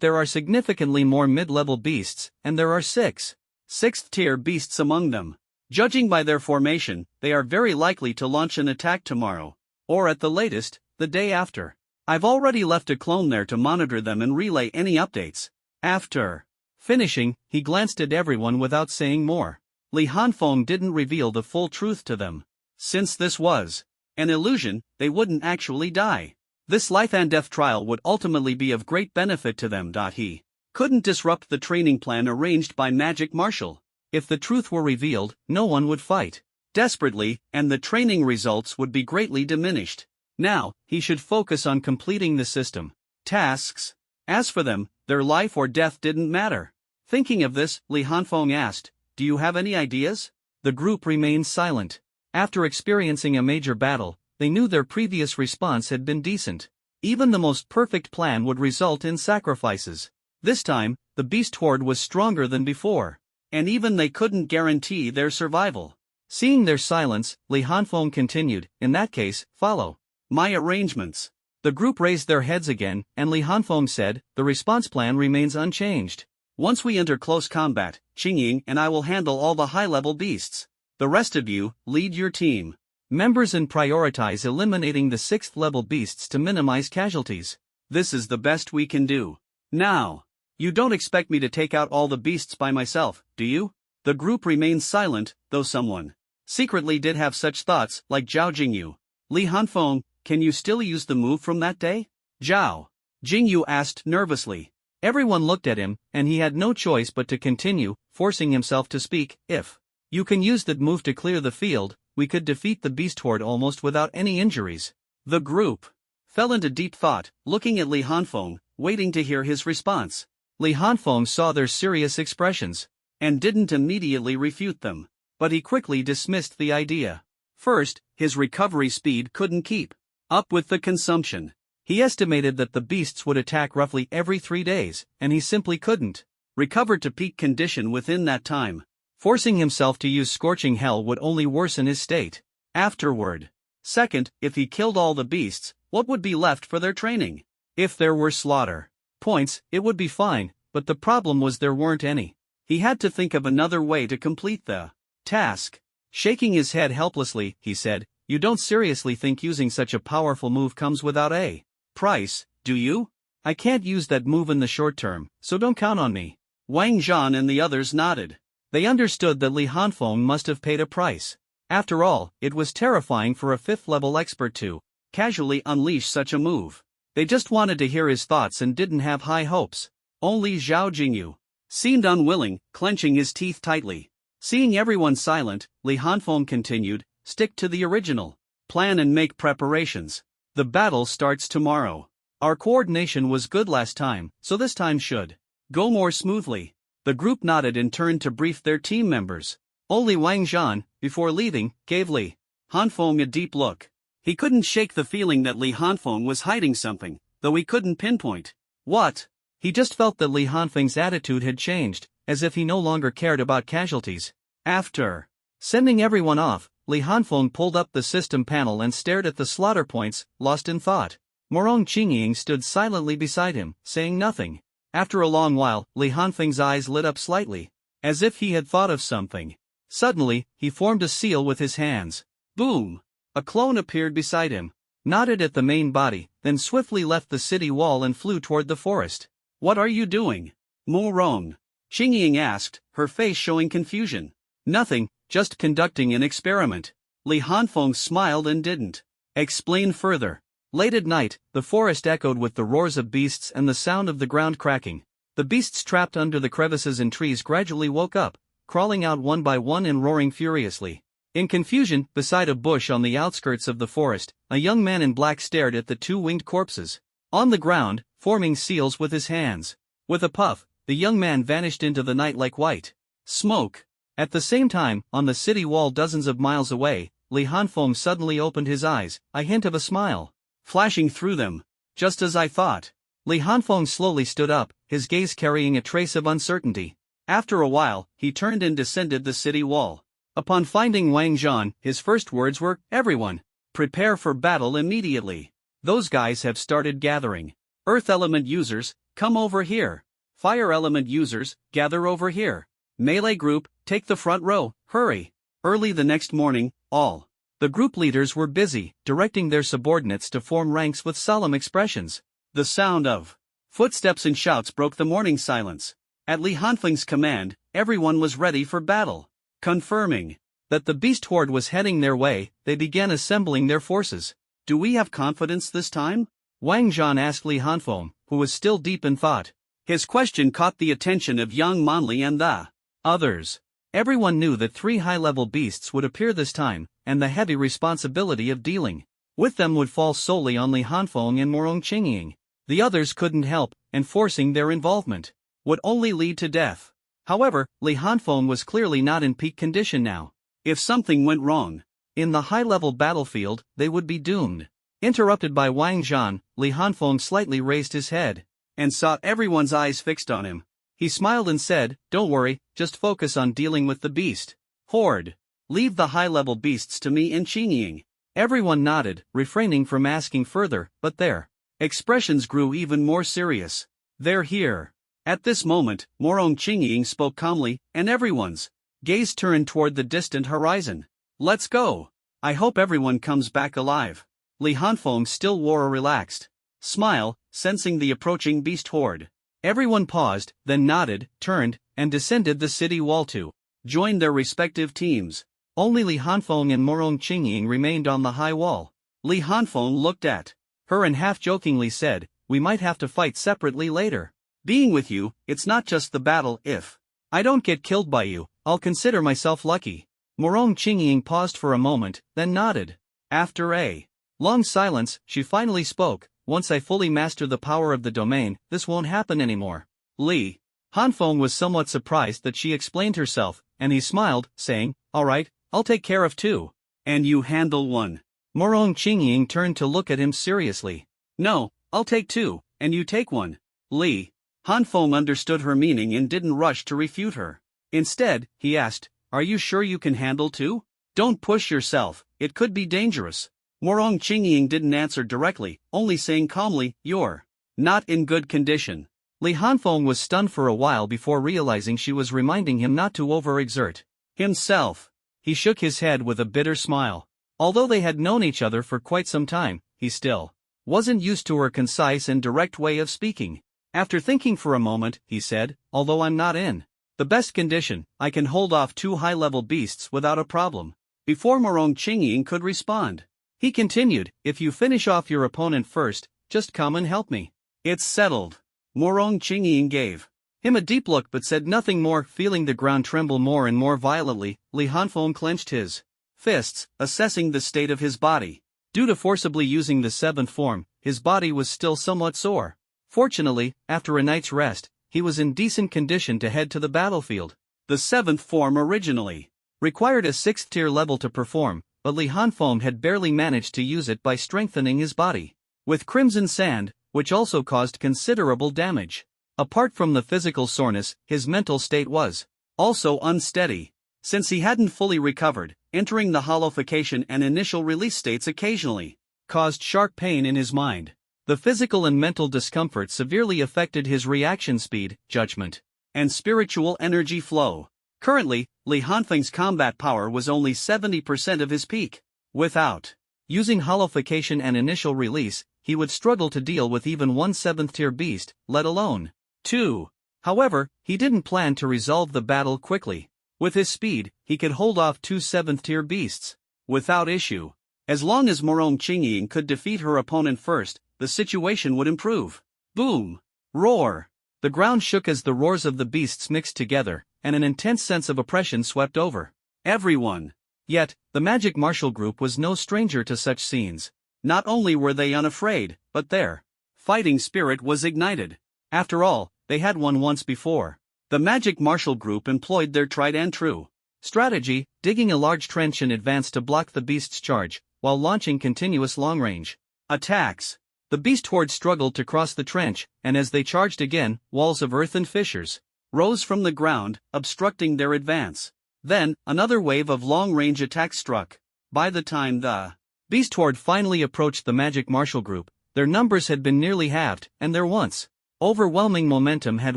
there are significantly more mid-level beasts, and there are 6 sixth-tier beasts among them. Judging by their formation, they are very likely to launch an attack tomorrow. Or at the latest, the day after. I've already left a clone there to monitor them and relay any updates. After finishing, he glanced at everyone without saying more. Li Hanfeng didn't reveal the full truth to them. Since this was an illusion, they wouldn't actually die. This life and death trial would ultimately be of great benefit to them. He couldn't disrupt the training plan arranged by Magic Marshall. If the truth were revealed, no one would fight desperately, and the training results would be greatly diminished. Now, he should focus on completing the system tasks. As for them, their life or death didn't matter. Thinking of this, Li Hanfeng asked, do you have any ideas? The group remained silent. After experiencing a major battle, they knew their previous response had been decent. Even the most perfect plan would result in sacrifices. This time, the beast horde was stronger than before. And even they couldn't guarantee their survival. Seeing their silence, Li Hanfeng continued, in that case, follow my arrangements. The group raised their heads again, and Li Hanfeng said, the response plan remains unchanged. Once we enter close combat, Qingying and I will handle all the high-level beasts. The rest of you, lead your team members and prioritize eliminating the 6th-level beasts to minimize casualties. This is the best we can do. Now, you don't expect me to take out all the beasts by myself, do you? The group remained silent, though someone secretly did have such thoughts, like Zhao Jingyu. Li Hanfeng, can you still use the move from that day? Zhao Jingyu asked nervously. Everyone looked at him, and he had no choice but to continue, forcing himself to speak. If you can use that move to clear the field, we could defeat the beast horde almost without any injuries. The group fell into deep thought, looking at Li Hanfeng, waiting to hear his response. Li Hanfeng saw their serious expressions, and didn't immediately refute them. But he quickly dismissed the idea. First, his recovery speed couldn't keep up with the consumption. He estimated that the beasts would attack roughly every 3 days, and he simply couldn't recover to peak condition within that time. Forcing himself to use Scorching Hell would only worsen his state afterward. Second, if he killed all the beasts, what would be left for their training? If there were slaughter points, it would be fine, but the problem was there weren't any. He had to think of another way to complete the task. Shaking his head helplessly, he said, you don't seriously think using such a powerful move comes without a price, do you? I can't use that move in the short term, so don't count on me. Wang Zhan and the others nodded. They understood that Li Hanfeng must have paid a price. After all, it was terrifying for a 5th-level expert to casually unleash such a move. They just wanted to hear his thoughts and didn't have high hopes. Only Zhao Jingyu seemed unwilling, clenching his teeth tightly. Seeing everyone silent, Li Hanfeng continued, stick to the original plan and make preparations. The battle starts tomorrow. Our coordination was good last time, so this time should go more smoothly. The group nodded and turned to brief their team members. Only Wang Zhan, before leaving, gave Li Hanfeng a deep look. He couldn't shake the feeling that Li Hanfeng was hiding something, though he couldn't pinpoint what. He just felt that Li Hanfeng's attitude had changed, as if he no longer cared about casualties. After sending everyone off, Li Hanfeng pulled up the system panel and stared at the slaughter points, lost in thought. Morong Qingying stood silently beside him, saying nothing. After a long while, Li Hanfeng's eyes lit up slightly, as if he had thought of something. Suddenly, he formed a seal with his hands. Boom! A clone appeared beside him, nodded at the main body, then swiftly left the city wall and flew toward the forest. What are you doing? Morong Qingying asked, her face showing confusion. Nothing, just conducting an experiment. Li Hanfeng smiled and didn't explain further. Late at night, the forest echoed with the roars of beasts and the sound of the ground cracking. The beasts trapped under the crevices and trees gradually woke up, crawling out one by one and roaring furiously. In confusion, beside a bush on the outskirts of the forest, a young man in black stared at the two winged corpses. On the ground, forming seals with his hands. With a puff, the young man vanished into the night like white smoke. At the same time, on the city wall dozens of miles away, Li Hanfeng suddenly opened his eyes, a hint of a smile flashing through them. Just as I thought. Li Hanfeng slowly stood up, his gaze carrying a trace of uncertainty. After a while, he turned and descended the city wall. Upon finding Wang Zhan, his first words were, "Everyone, prepare for battle immediately. Those guys have started gathering. Earth element users, come over here. Fire element users, gather over here. Melee group, take the front row, hurry." Early the next morning, all the group leaders were busy, directing their subordinates to form ranks with solemn expressions. The sound of footsteps and shouts broke the morning silence. At Li Hanfeng's command, everyone was ready for battle. Confirming that the beast horde was heading their way, they began assembling their forces. "Do we have confidence this time?" Wang Zhan asked Li Hanfeng, who was still deep in thought. His question caught the attention of Yang Manli and the others. Everyone knew that 3 high-level beasts would appear this time, and the heavy responsibility of dealing with them would fall solely on Li Hanfeng and Morong Qingying. The others couldn't help, and forcing their involvement would only lead to death. However, Li Hanfeng was clearly not in peak condition now. If something went wrong in the high-level battlefield, they would be doomed. Interrupted by Wang Zhan, Li Hanfeng slightly raised his head and saw everyone's eyes fixed on him. He smiled and said, "Don't worry, just focus on dealing with the beast horde. Leave the high-level beasts to me and Qingying." Everyone nodded, refraining from asking further, but their expressions grew even more serious. "They're here." At this moment, Morong Qingying spoke calmly, and everyone's gaze turned toward the distant horizon. "Let's go. I hope everyone comes back alive." Li Hanfeng still wore a relaxed smile, sensing the approaching beast horde. Everyone paused, then nodded, turned, and descended the city wall to join their respective teams. Only Li Hanfeng and Morong Qingying remained on the high wall. Li Hanfeng looked at her and half-jokingly said, "We might have to fight separately later. Being with you, it's not just the battle. If I don't get killed by you, I'll consider myself lucky." Morong Qingying paused for a moment, then nodded. After a long silence, she finally spoke, "Once I fully master the power of the domain, this won't happen anymore." Li Hanfeng was somewhat surprised that she explained herself, and he smiled, saying, "All right, I'll take care of 2. And you handle 1. Morong Qingying turned to look at him seriously. "No, I'll take 2, and you take 1. Li Hanfeng understood her meaning and didn't rush to refute her. Instead, he asked, "Are you sure you can handle 2? Don't push yourself, it could be dangerous." Morong Qingying didn't answer directly, only saying calmly, "You're not in good condition." Li Hanfeng was stunned for a while before realizing she was reminding him not to overexert himself. He shook his head with a bitter smile. Although they had known each other for quite some time, he still wasn't used to her concise and direct way of speaking. After thinking for a moment, he said, "Although I'm not in the best condition, I can hold off 2 high-level beasts without a problem." Before Morong Qingying could respond, he continued, "If you finish off your opponent first, just come and help me." "It's settled." Morong Qingying gave him a deep look but said nothing more. Feeling the ground tremble more and more violently, Li Hanfeng clenched his fists, assessing the state of his body. Due to forcibly using the 7th form, his body was still somewhat sore. Fortunately, after a night's rest, he was in decent condition to head to the battlefield. The 7th form originally required a 6th tier level to perform, but Li Hanfeng had barely managed to use it by strengthening his body with crimson sand, which also caused considerable damage. Apart from the physical soreness, his mental state was also unsteady. Since he hadn't fully recovered, entering the hollowification and initial release states occasionally caused sharp pain in his mind. The physical and mental discomfort severely affected his reaction speed, judgment, and spiritual energy flow. Currently, Li Hanfeng's combat power was only 70% of his peak. Without using hollowification and initial release, he would struggle to deal with even 1 7th tier beast, let alone 2. However, he didn't plan to resolve the battle quickly. With his speed, he could hold off 2 7th tier beasts without issue. As long as Morong Qingying could defeat her opponent first, the situation would improve. Boom! Roar! The ground shook as the roars of the beasts mixed together, and an intense sense of oppression swept over everyone. Yet, the magic martial group was no stranger to such scenes. Not only were they unafraid, but their fighting spirit was ignited. After all, they had won once before. The magic martial group employed their tried and true strategy, digging a large trench in advance to block the beast's charge, while launching continuous long-range attacks. The beast horde struggled to cross the trench, and as they charged again, walls of earth and fissures rose from the ground, obstructing their advance. Then, another wave of long-range attacks struck. By the time the beast horde finally approached the magic martial group, their numbers had been nearly halved, and their once overwhelming momentum had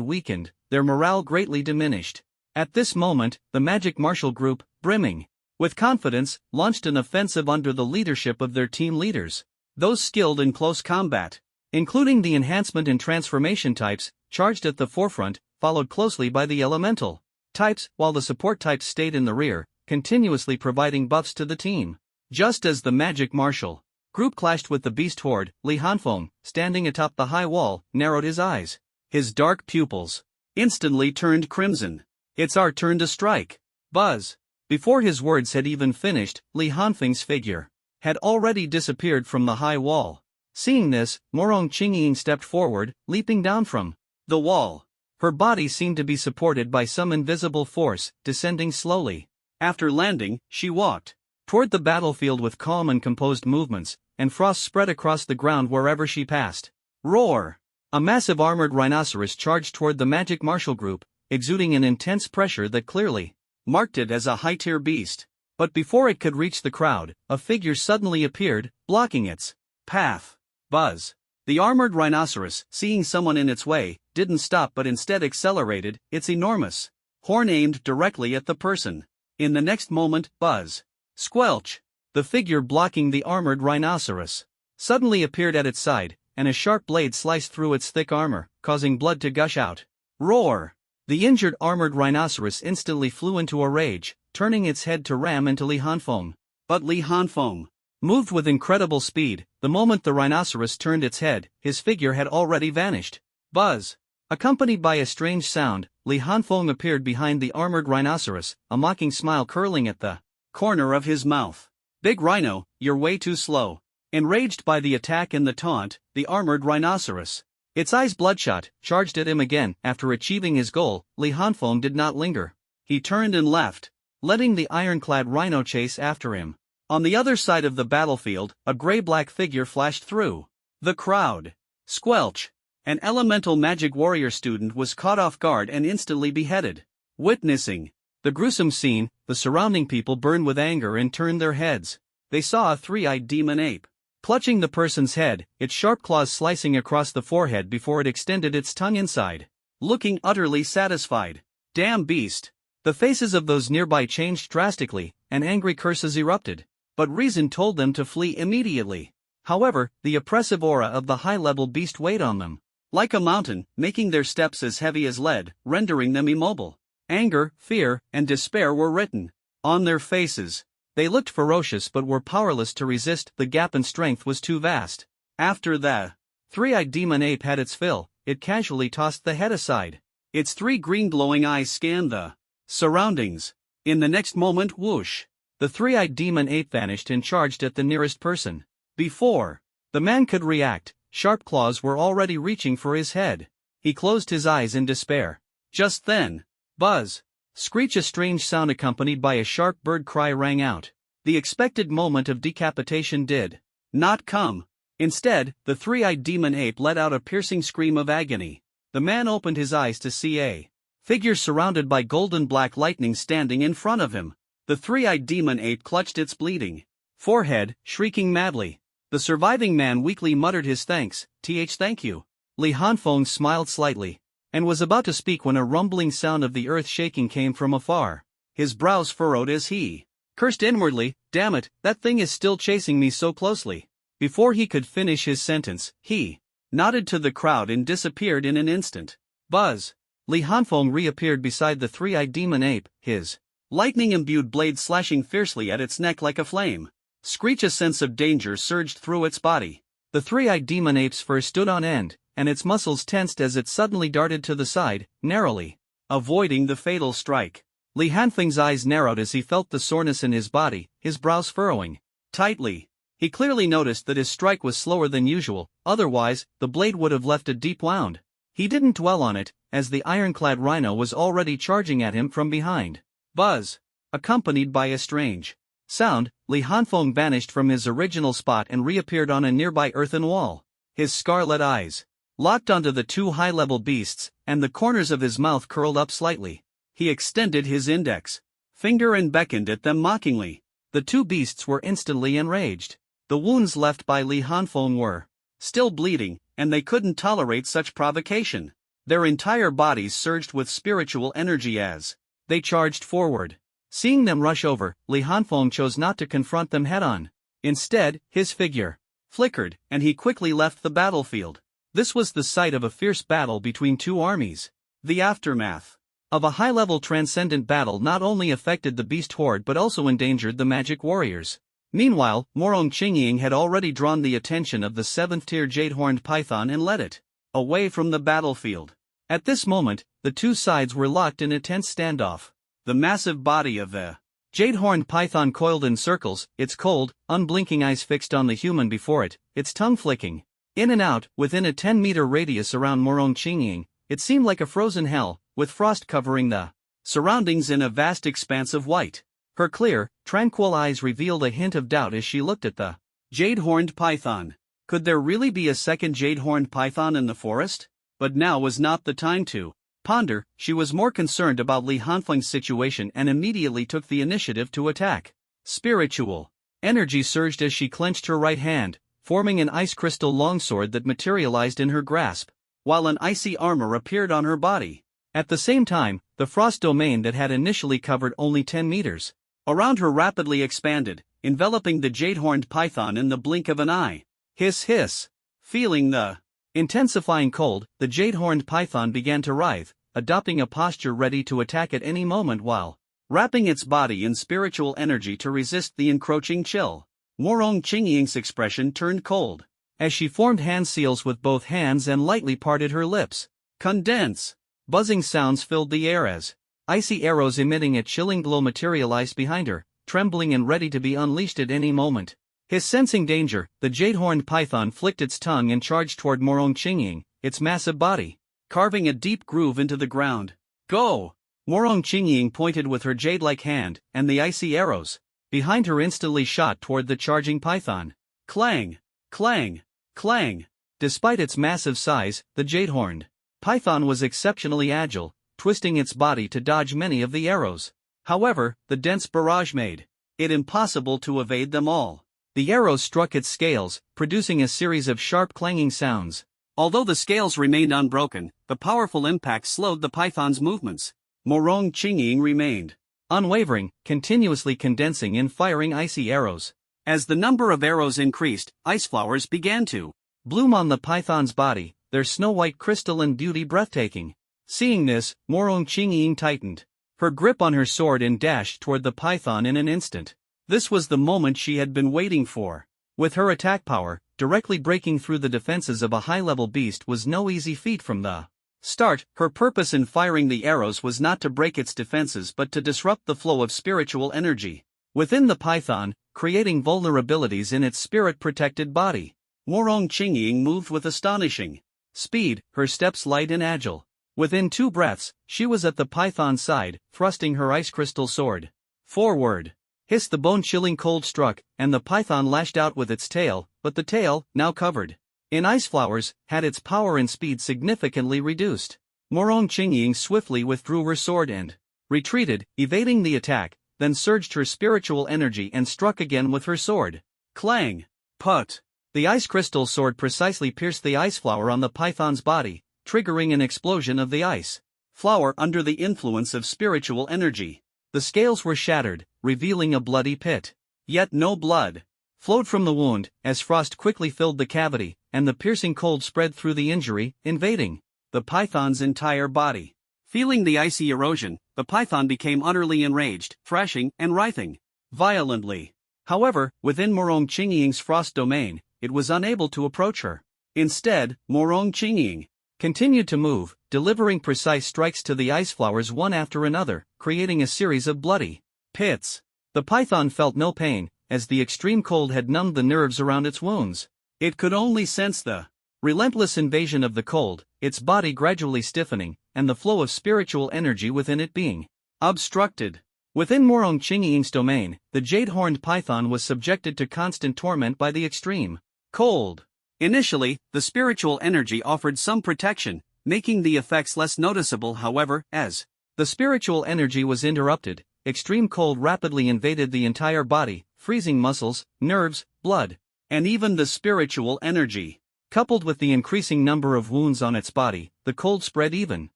weakened, their morale greatly diminished. At this moment, the magic martial group, brimming with confidence, launched an offensive under the leadership of their team leaders. Those skilled in close combat, including the enhancement and transformation types, charged at the forefront, followed closely by the elemental types, while the support types stayed in the rear, continuously providing buffs to the team. Just as the magic martial group clashed with the beast horde, Li Hanfeng, standing atop the high wall, narrowed his eyes. His dark pupils instantly turned crimson. It's our turn to strike. Buzz. Before his words had even finished, Li Hanfeng's figure had already disappeared from the high wall. Seeing this, Morong Qingying stepped forward, leaping down from the wall. Her body seemed to be supported by some invisible force, descending slowly. After landing, she walked toward the battlefield with calm and composed movements, and frost spread across the ground wherever she passed. Roar! A massive armored rhinoceros charged toward the magic martial group, exuding an intense pressure that clearly marked it as a high-tier beast. But before it could reach the crowd, a figure suddenly appeared, blocking its path. Buzz. The armored rhinoceros, seeing someone in its way, didn't stop but instead accelerated, its enormous horn aimed directly at the person. In the next moment, Buzz. Squelch! The figure blocking the armored rhinoceros suddenly appeared at its side, and a sharp blade sliced through its thick armor, causing blood to gush out. Roar! The injured armored rhinoceros instantly flew into a rage, turning its head to ram into Li Hanfeng. But Li Hanfeng moved with incredible speed. The moment the rhinoceros turned its head, his figure had already vanished. Buzz. Accompanied by a strange sound, Li Hanfeng appeared behind the armored rhinoceros, a mocking smile curling at the corner of his mouth. Big Rhino, you're way too slow. Enraged by the attack and the taunt, the armored rhinoceros, its eyes bloodshot, charged at him again. After achieving his goal, Li Hanfeng did not linger. He turned and left, letting the ironclad rhino chase after him. On the other side of the battlefield, a gray-black figure flashed through the crowd. Squelch! An elemental magic warrior student was caught off guard and instantly beheaded. Witnessing the gruesome scene, the surrounding people burned with anger and turned their heads. They saw a three-eyed demon ape clutching the person's head, its sharp claws slicing across the forehead before it extended its tongue inside, looking utterly satisfied. Damn beast! The faces of those nearby changed drastically, and angry curses erupted. But reason told them to flee immediately. However, the oppressive aura of the high-level beast weighed on them like a mountain, making their steps as heavy as lead, rendering them immobile. Anger, fear, and despair were written on their faces. They looked ferocious but were powerless to resist. The gap in strength was too vast. After the three-eyed demon ape had its fill, it casually tossed the head aside. Its three green glowing eyes scanned the surroundings. In the next moment, whoosh! The three-eyed demon ape vanished and charged at the nearest person. Before the man could react, sharp claws were already reaching for his head. He closed his eyes in despair. Just then, buzz! Screech! A strange sound accompanied by a sharp bird cry rang out. The expected moment of decapitation did not come. Instead, the three-eyed demon ape let out a piercing scream of agony. The man opened his eyes to see a figure surrounded by golden black lightning standing in front of him. The three-eyed demon ape clutched its bleeding forehead, shrieking madly. The surviving man weakly muttered his thanks, thank you. Li Hanfeng smiled slightly, and was about to speak when a rumbling sound of the earth shaking came from afar. His brows furrowed as he cursed inwardly, damn it, that thing is still chasing me so closely. Before he could finish his sentence, he nodded to the crowd and disappeared in an instant. Buzz! Li Hanfeng reappeared beside the three-eyed demon ape, his lightning-imbued blade slashing fiercely at its neck like a flame. Screech! A sense of danger surged through its body. The three-eyed demon ape's fur stood on end, and its muscles tensed as it suddenly darted to the side, narrowly avoiding the fatal strike. Li Hanfeng's eyes narrowed as he felt the soreness in his body, his brows furrowing tightly. He clearly noticed that his strike was slower than usual, otherwise, the blade would have left a deep wound. He didn't dwell on it, as the ironclad rhino was already charging at him from behind. Buzz! Accompanied by a strange sound, Li Hanfeng vanished from his original spot and reappeared on a nearby earthen wall. His scarlet eyes locked onto the two high-level beasts, and the corners of his mouth curled up slightly. He extended his index finger and beckoned at them mockingly. The two beasts were instantly enraged. The wounds left by Li Hanfeng were still bleeding, and they couldn't tolerate such provocation. Their entire bodies surged with spiritual energy as they charged forward. Seeing them rush over, Li Hanfeng chose not to confront them head-on. Instead, his figure flickered, and he quickly left the battlefield. This was the site of a fierce battle between two armies. The aftermath of a high-level transcendent battle not only affected the beast horde but also endangered the magic warriors. Meanwhile, Morong Qingying had already drawn the attention of the 7th-tier jade-horned python and led it away from the battlefield. At this moment, the two sides were locked in a tense standoff. The massive body of the jade-horned python coiled in circles, its cold, unblinking eyes fixed on the human before it, its tongue flicking in and out within a 10-meter radius around Morong Qingying. It seemed like a frozen hell, with frost covering the surroundings in a vast expanse of white. Her clear, tranquil eyes revealed a hint of doubt as she looked at the jade-horned python. Could there really be a second jade-horned python in the forest? But now was not the time to ponder. She was more concerned about Li Hanfeng's situation and immediately took the initiative to attack. Spiritual energy surged as she clenched her right hand, forming an ice crystal longsword that materialized in her grasp, while an icy armor appeared on her body. At the same time, the frost domain that had initially covered only 10 meters around her rapidly expanded, enveloping the jade-horned python in the blink of an eye. Hiss hiss! Feeling the intensifying cold, the jade-horned python began to writhe, adopting a posture ready to attack at any moment while wrapping its body in spiritual energy to resist the encroaching chill. Morong Qingying's expression turned cold as she formed hand seals with both hands and lightly parted her lips. Condense! Buzzing sounds filled the air as icy arrows emitting a chilling glow materialized behind her, trembling and ready to be unleashed at any moment. His sensing danger, the jade-horned python flicked its tongue and charged toward Morong Qingying, its massive body carving a deep groove into the ground. Go! Morong Qingying pointed with her jade-like hand, and the icy arrows behind her instantly shot toward the charging python. Clang! Clang! Clang! Despite its massive size, the jade-horned python was exceptionally agile, twisting its body to dodge many of the arrows. However, the dense barrage made it impossible to evade them all. The arrows struck its scales, producing a series of sharp clanging sounds. Although the scales remained unbroken, the powerful impact slowed the python's movements. Morong Qingying remained unwavering, continuously condensing and firing icy arrows. As the number of arrows increased, ice flowers began to bloom on the python's body, their snow-white crystalline beauty breathtaking. Seeing this, Morong Qingying tightened her grip on her sword and dashed toward the python in an instant. This was the moment she had been waiting for. With her attack power, directly breaking through the defenses of a high-level beast was no easy feat from the start. Her purpose in firing the arrows was not to break its defenses but to disrupt the flow of spiritual energy within the python, creating vulnerabilities in its spirit-protected body. Morong Qingying moved with astonishing speed, her steps light and agile. Within 2 breaths, she was at the python's side, thrusting her ice crystal sword forward. Hiss! The bone-chilling cold struck, and the python lashed out with its tail, but the tail, now covered in ice flowers, had its power and speed significantly reduced. Morong Qingying swiftly withdrew her sword and retreated, evading the attack, then surged her spiritual energy and struck again with her sword. Clang! Put! The ice crystal sword precisely pierced the ice flower on the python's body, triggering an explosion of the ice flower under the influence of spiritual energy. The scales were shattered, revealing a bloody pit. Yet no blood flowed from the wound, as frost quickly filled the cavity, and the piercing cold spread through the injury, invading the python's entire body. Feeling the icy erosion, the python became utterly enraged, thrashing and writhing violently. However, within Morong Qingying's frost domain, it was unable to approach her. Instead, Morong Qingying continued to move, delivering precise strikes to the ice flowers one after another, creating a series of bloody pits. The python felt no pain, as the extreme cold had numbed the nerves around its wounds. It could only sense the relentless invasion of the cold, its body gradually stiffening, and the flow of spiritual energy within it being obstructed. Within Morong Chingying's domain, the jade-horned python was subjected to constant torment by the extreme cold. Initially, the spiritual energy offered some protection, making the effects less noticeable. However, as the spiritual energy was interrupted, extreme cold rapidly invaded the entire body, freezing muscles, nerves, blood, and even the spiritual energy. Coupled with the increasing number of wounds on its body, the cold spread even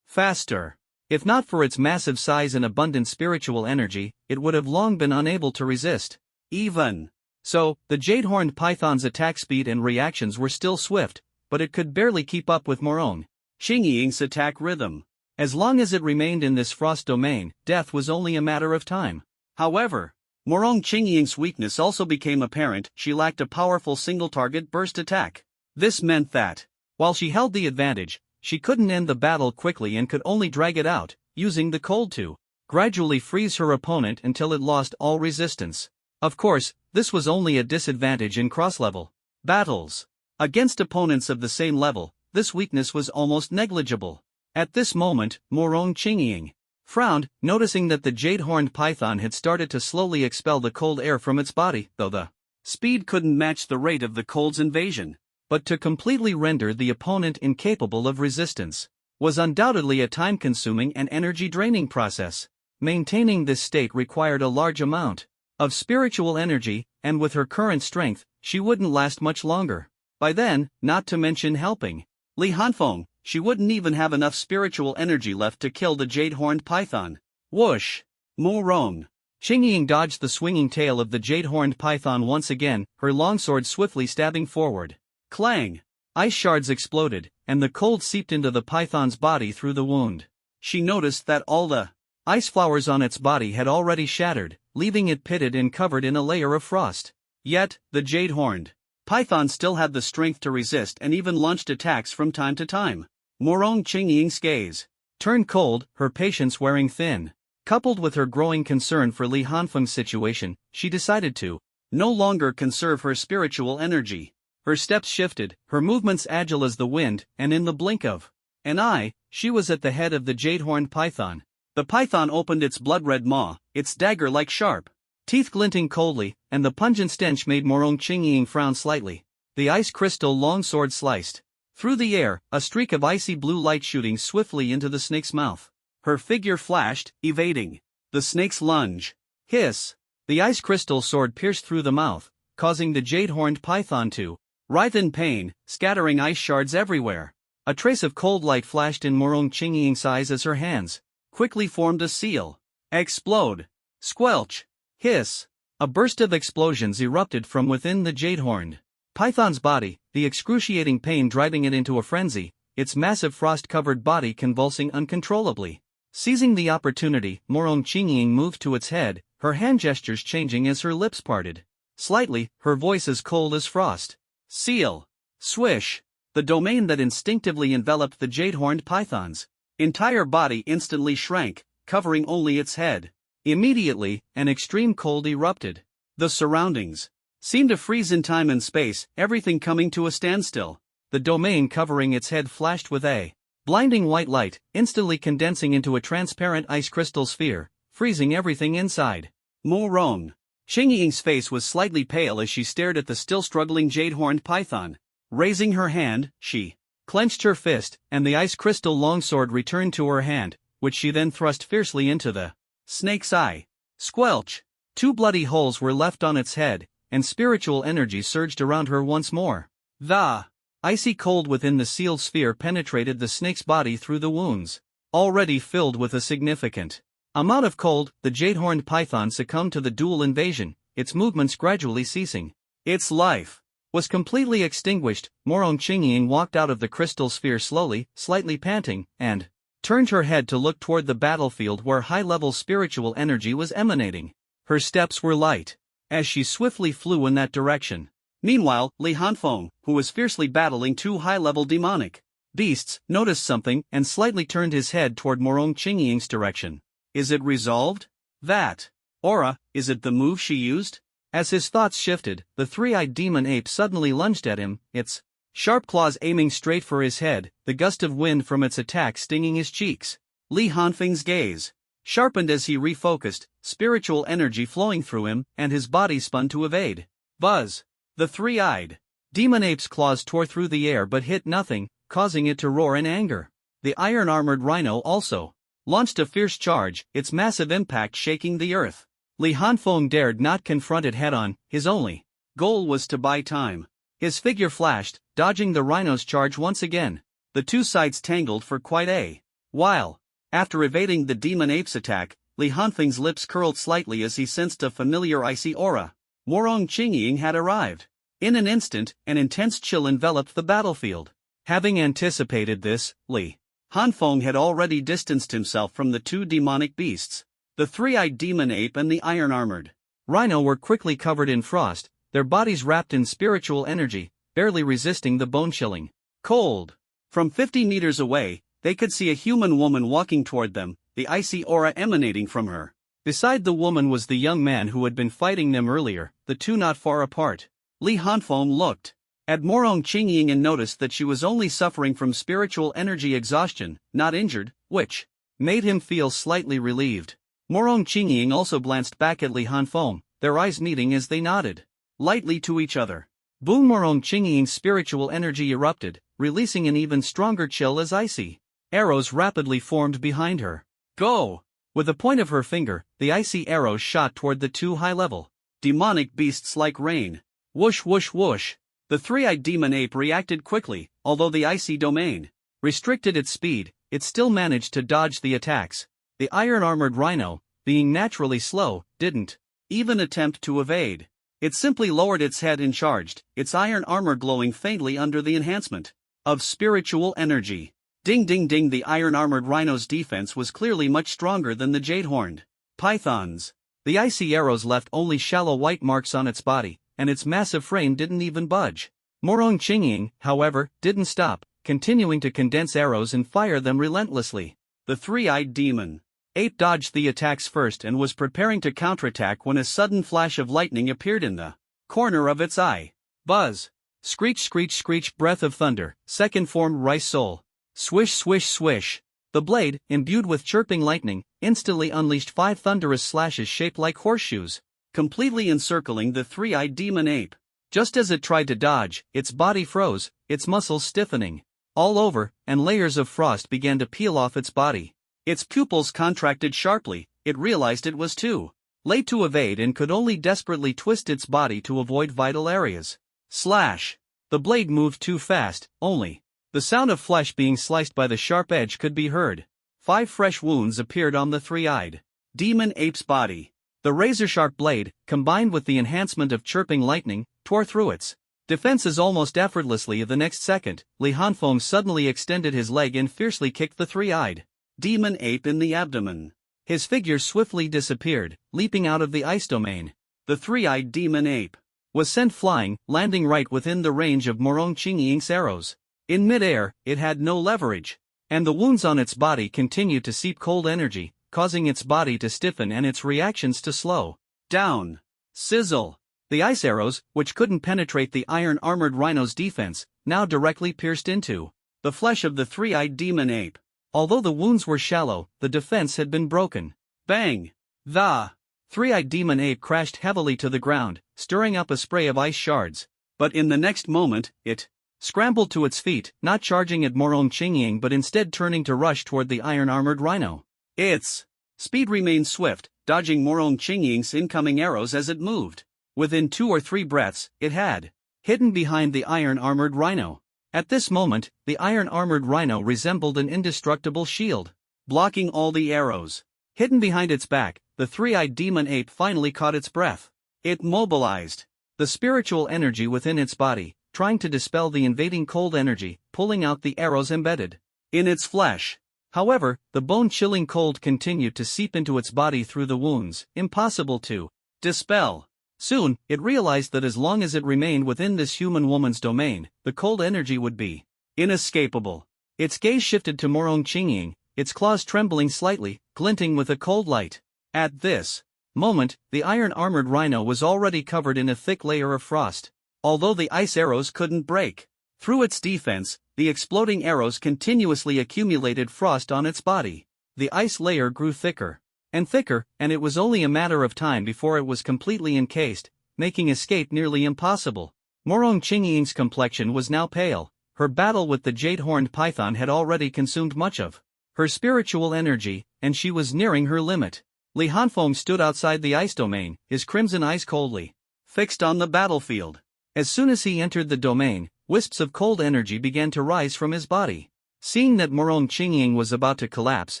faster. If not for its massive size and abundant spiritual energy, it would have long been unable to resist. Even so, the jade-horned python's attack speed and reactions were still swift, but it could barely keep up with Morong Chingying's attack rhythm. As long as it remained in this frost domain, death was only a matter of time. However, Morong Chingying's weakness also became apparent. She lacked a powerful single-target burst attack. This meant that, while she held the advantage, she couldn't end the battle quickly and could only drag it out, using the cold to gradually freeze her opponent until it lost all resistance. Of course, this was only a disadvantage in cross-level battles. Against opponents of the same level, this weakness was almost negligible. At this moment, Morong Chingying frowned, noticing that the jade-horned python had started to slowly expel the cold air from its body, though the speed couldn't match the rate of the cold's invasion. But to completely render the opponent incapable of resistance was undoubtedly a time-consuming and energy-draining process. Maintaining this state required a large amount of spiritual energy, and with her current strength, she wouldn't last much longer. By then, not to mention helping Li Hanfeng, she wouldn't even have enough spiritual energy left to kill the jade-horned python. Whoosh! Morong Chingying dodged the swinging tail of the jade-horned python once again, her longsword swiftly stabbing forward. Clang! Ice shards exploded, and the cold seeped into the python's body through the wound. She noticed that all the ice flowers on its body had already shattered, leaving it pitted and covered in a layer of frost. Yet, the jade-horned python still had the strength to resist and even launched attacks from time to time. Morong Chingying's gaze turned cold, her patience wearing thin. Coupled with her growing concern for Li Hanfeng's situation, she decided to no longer conserve her spiritual energy. Her steps shifted, her movements agile as the wind, and in the blink of an eye, she was at the head of the jade-horned python. The python opened its blood-red maw, its dagger-like sharp teeth glinting coldly, and the pungent stench made Morong Chingying frown slightly. The ice crystal longsword sliced through the air, a streak of icy blue light shooting swiftly into the snake's mouth. Her figure flashed, evading the snake's lunge. Hiss! The ice crystal sword pierced through the mouth, causing the jade-horned python to writhe in pain, scattering ice shards everywhere. A trace of cold light flashed in Morong Chingying's eyes as her hands quickly formed a seal. Explode! Squelch! Hiss! A burst of explosions erupted from within the jade-horned python's body, the excruciating pain driving it into a frenzy, its massive frost-covered body convulsing uncontrollably. Seizing the opportunity, Morong Chingying moved to its head, her hand gestures changing as her lips parted. Slightly, her voice as cold as frost. Seal! Swish! The domain that instinctively enveloped the jade-horned python's entire body instantly shrank, covering only its head. Immediately, an extreme cold erupted. The surroundings seemed to freeze in time and space, everything coming to a standstill. The domain covering its head flashed with a blinding white light, instantly condensing into a transparent ice crystal sphere, freezing everything inside. Morong Chingying's face was slightly pale as she stared at the still struggling jade-horned python. Raising her hand, she clenched her fist, and the ice crystal longsword returned to her hand, which she then thrust fiercely into the snake's eye. Squelch! 2 bloody holes were left on its head, and spiritual energy surged around her once more. The icy cold within the sealed sphere penetrated the snake's body through the wounds. Already filled with a significant amount of cold, the jade-horned python succumbed to the dual invasion, its movements gradually ceasing. Its life was completely extinguished. Morong Chingying walked out of the crystal sphere slowly, slightly panting, and turned her head to look toward the battlefield where high-level spiritual energy was emanating. Her steps were light as she swiftly flew in that direction. Meanwhile, Li Hanfeng, who was fiercely battling 2 high-level demonic beasts noticed something and slightly turned his head toward Morong Chingying's direction. Is it resolved? That aura, is it the move she used? As his thoughts shifted, the three-eyed demon ape suddenly lunged at him, its sharp claws aiming straight for his head, the gust of wind from its attack stinging his cheeks. Li Hanfeng's gaze sharpened as he refocused, spiritual energy flowing through him, and his body spun to evade. Buzz! The three-eyed demon ape's claws tore through the air but hit nothing, causing it to roar in anger. The iron-armored rhino also launched a fierce charge, its massive impact shaking the earth. Li Hanfeng dared not confront it head-on, his only goal was to buy time. His figure flashed, dodging the rhino's charge once again. The two sides tangled for quite a while. After evading the demon ape's attack, Li Hanfeng's lips curled slightly as he sensed a familiar icy aura. Morong Chingying had arrived. In an instant, an intense chill enveloped the battlefield. Having anticipated this, Li Hanfeng had already distanced himself from the two demonic beasts. The three-eyed demon ape and the iron-armored rhino were quickly covered in frost, their bodies wrapped in spiritual energy, barely resisting the bone-chilling cold. From 50 meters away, they could see a human woman walking toward them, the icy aura emanating from her. Beside the woman was the young man who had been fighting them earlier, the two not far apart. Li Hanfeng looked at Morong Chingying and noticed that she was only suffering from spiritual energy exhaustion, not injured, which made him feel slightly relieved. Morong Chingying also glanced back at Li Hanfeng, their eyes meeting as they nodded lightly to each other. Boom! Morong Chingying's spiritual energy erupted, releasing an even stronger chill as icy arrows rapidly formed behind her. Go! With the point of her finger, the icy arrows shot toward the two high-level demonic beasts like rain. Whoosh whoosh whoosh. The three-eyed demon ape reacted quickly, although the icy domain restricted its speed, it still managed to dodge the attacks. The iron-armored rhino, being naturally slow, didn't even attempt to evade. It simply lowered its head and charged, its iron armor glowing faintly under the enhancement of spiritual energy. Ding ding ding! The iron-armored rhino's defense was clearly much stronger than the jade-horned python's. The icy arrows left only shallow white marks on its body, and its massive frame didn't even budge. Morong Chingying, however, didn't stop, continuing to condense arrows and fire them relentlessly. The three-eyed demon ape dodged the attacks first and was preparing to counterattack when a sudden flash of lightning appeared in the corner of its eye. Buzz! Screech screech screech! Breath of thunder, second form rice soul. Swish swish swish. The blade, imbued with chirping lightning, instantly unleashed 5 thunderous slashes shaped like horseshoes, completely encircling the three-eyed demon ape. Just as it tried to dodge, its body froze, its muscles stiffening all over, and layers of frost began to peel off its body. Its pupils contracted sharply, it realized it was too late to evade and could only desperately twist its body to avoid vital areas. Slash! The blade moved too fast, only the sound of flesh being sliced by the sharp edge could be heard. 5 fresh wounds appeared on the three-eyed demon ape's body. The razor-sharp blade, combined with the enhancement of chirping lightning, tore through its defenses almost effortlessly. The next second, Li Hanfeng suddenly extended his leg and fiercely kicked the three-eyed demon ape in the abdomen. His figure swiftly disappeared, leaping out of the ice domain. The three-eyed demon ape was sent flying, landing right within the range of Morong Chingying's arrows. In mid-air, it had no leverage, and the wounds on its body continued to seep cold energy, causing its body to stiffen and its reactions to slow down. Sizzle! The ice arrows, which couldn't penetrate the iron-armored rhino's defense, now directly pierced into the flesh of the three-eyed demon ape. Although the wounds were shallow, the defense had been broken. Bang! The three-eyed demon ape crashed heavily to the ground, stirring up a spray of ice shards. But in the next moment, it scrambled to its feet, not charging at Morong Chingying but instead turning to rush toward the iron-armored rhino. Its speed remained swift, dodging Morong Chingying's incoming arrows as it moved. Within 2 or 3 breaths, it had hidden behind the iron-armored rhino. At this moment, the iron-armored rhino resembled an indestructible shield, blocking all the arrows. Hidden behind its back, the three-eyed demon ape finally caught its breath. It mobilized the spiritual energy within its body, trying to dispel the invading cold energy, pulling out the arrows embedded in its flesh. However, the bone-chilling cold continued to seep into its body through the wounds, impossible to dispel. Soon, it realized that as long as it remained within this human woman's domain, the cold energy would be inescapable. Its gaze shifted to Morong Qingying, its claws trembling slightly, glinting with a cold light. At this moment, the iron-armored rhino was already covered in a thick layer of frost. Although the ice arrows couldn't break through its defense, the exploding arrows continuously accumulated frost on its body. The ice layer grew thicker and thicker, and it was only a matter of time before it was completely encased, making escape nearly impossible. Morong Qingying's complexion was now pale. Her battle with the jade-horned python had already consumed much of her spiritual energy, and she was nearing her limit. Li Hanfeng stood outside the ice domain, his crimson eyes coldly fixed on the battlefield. As soon as he entered the domain, wisps of cold energy began to rise from his body. Seeing that Morong Qingying was about to collapse,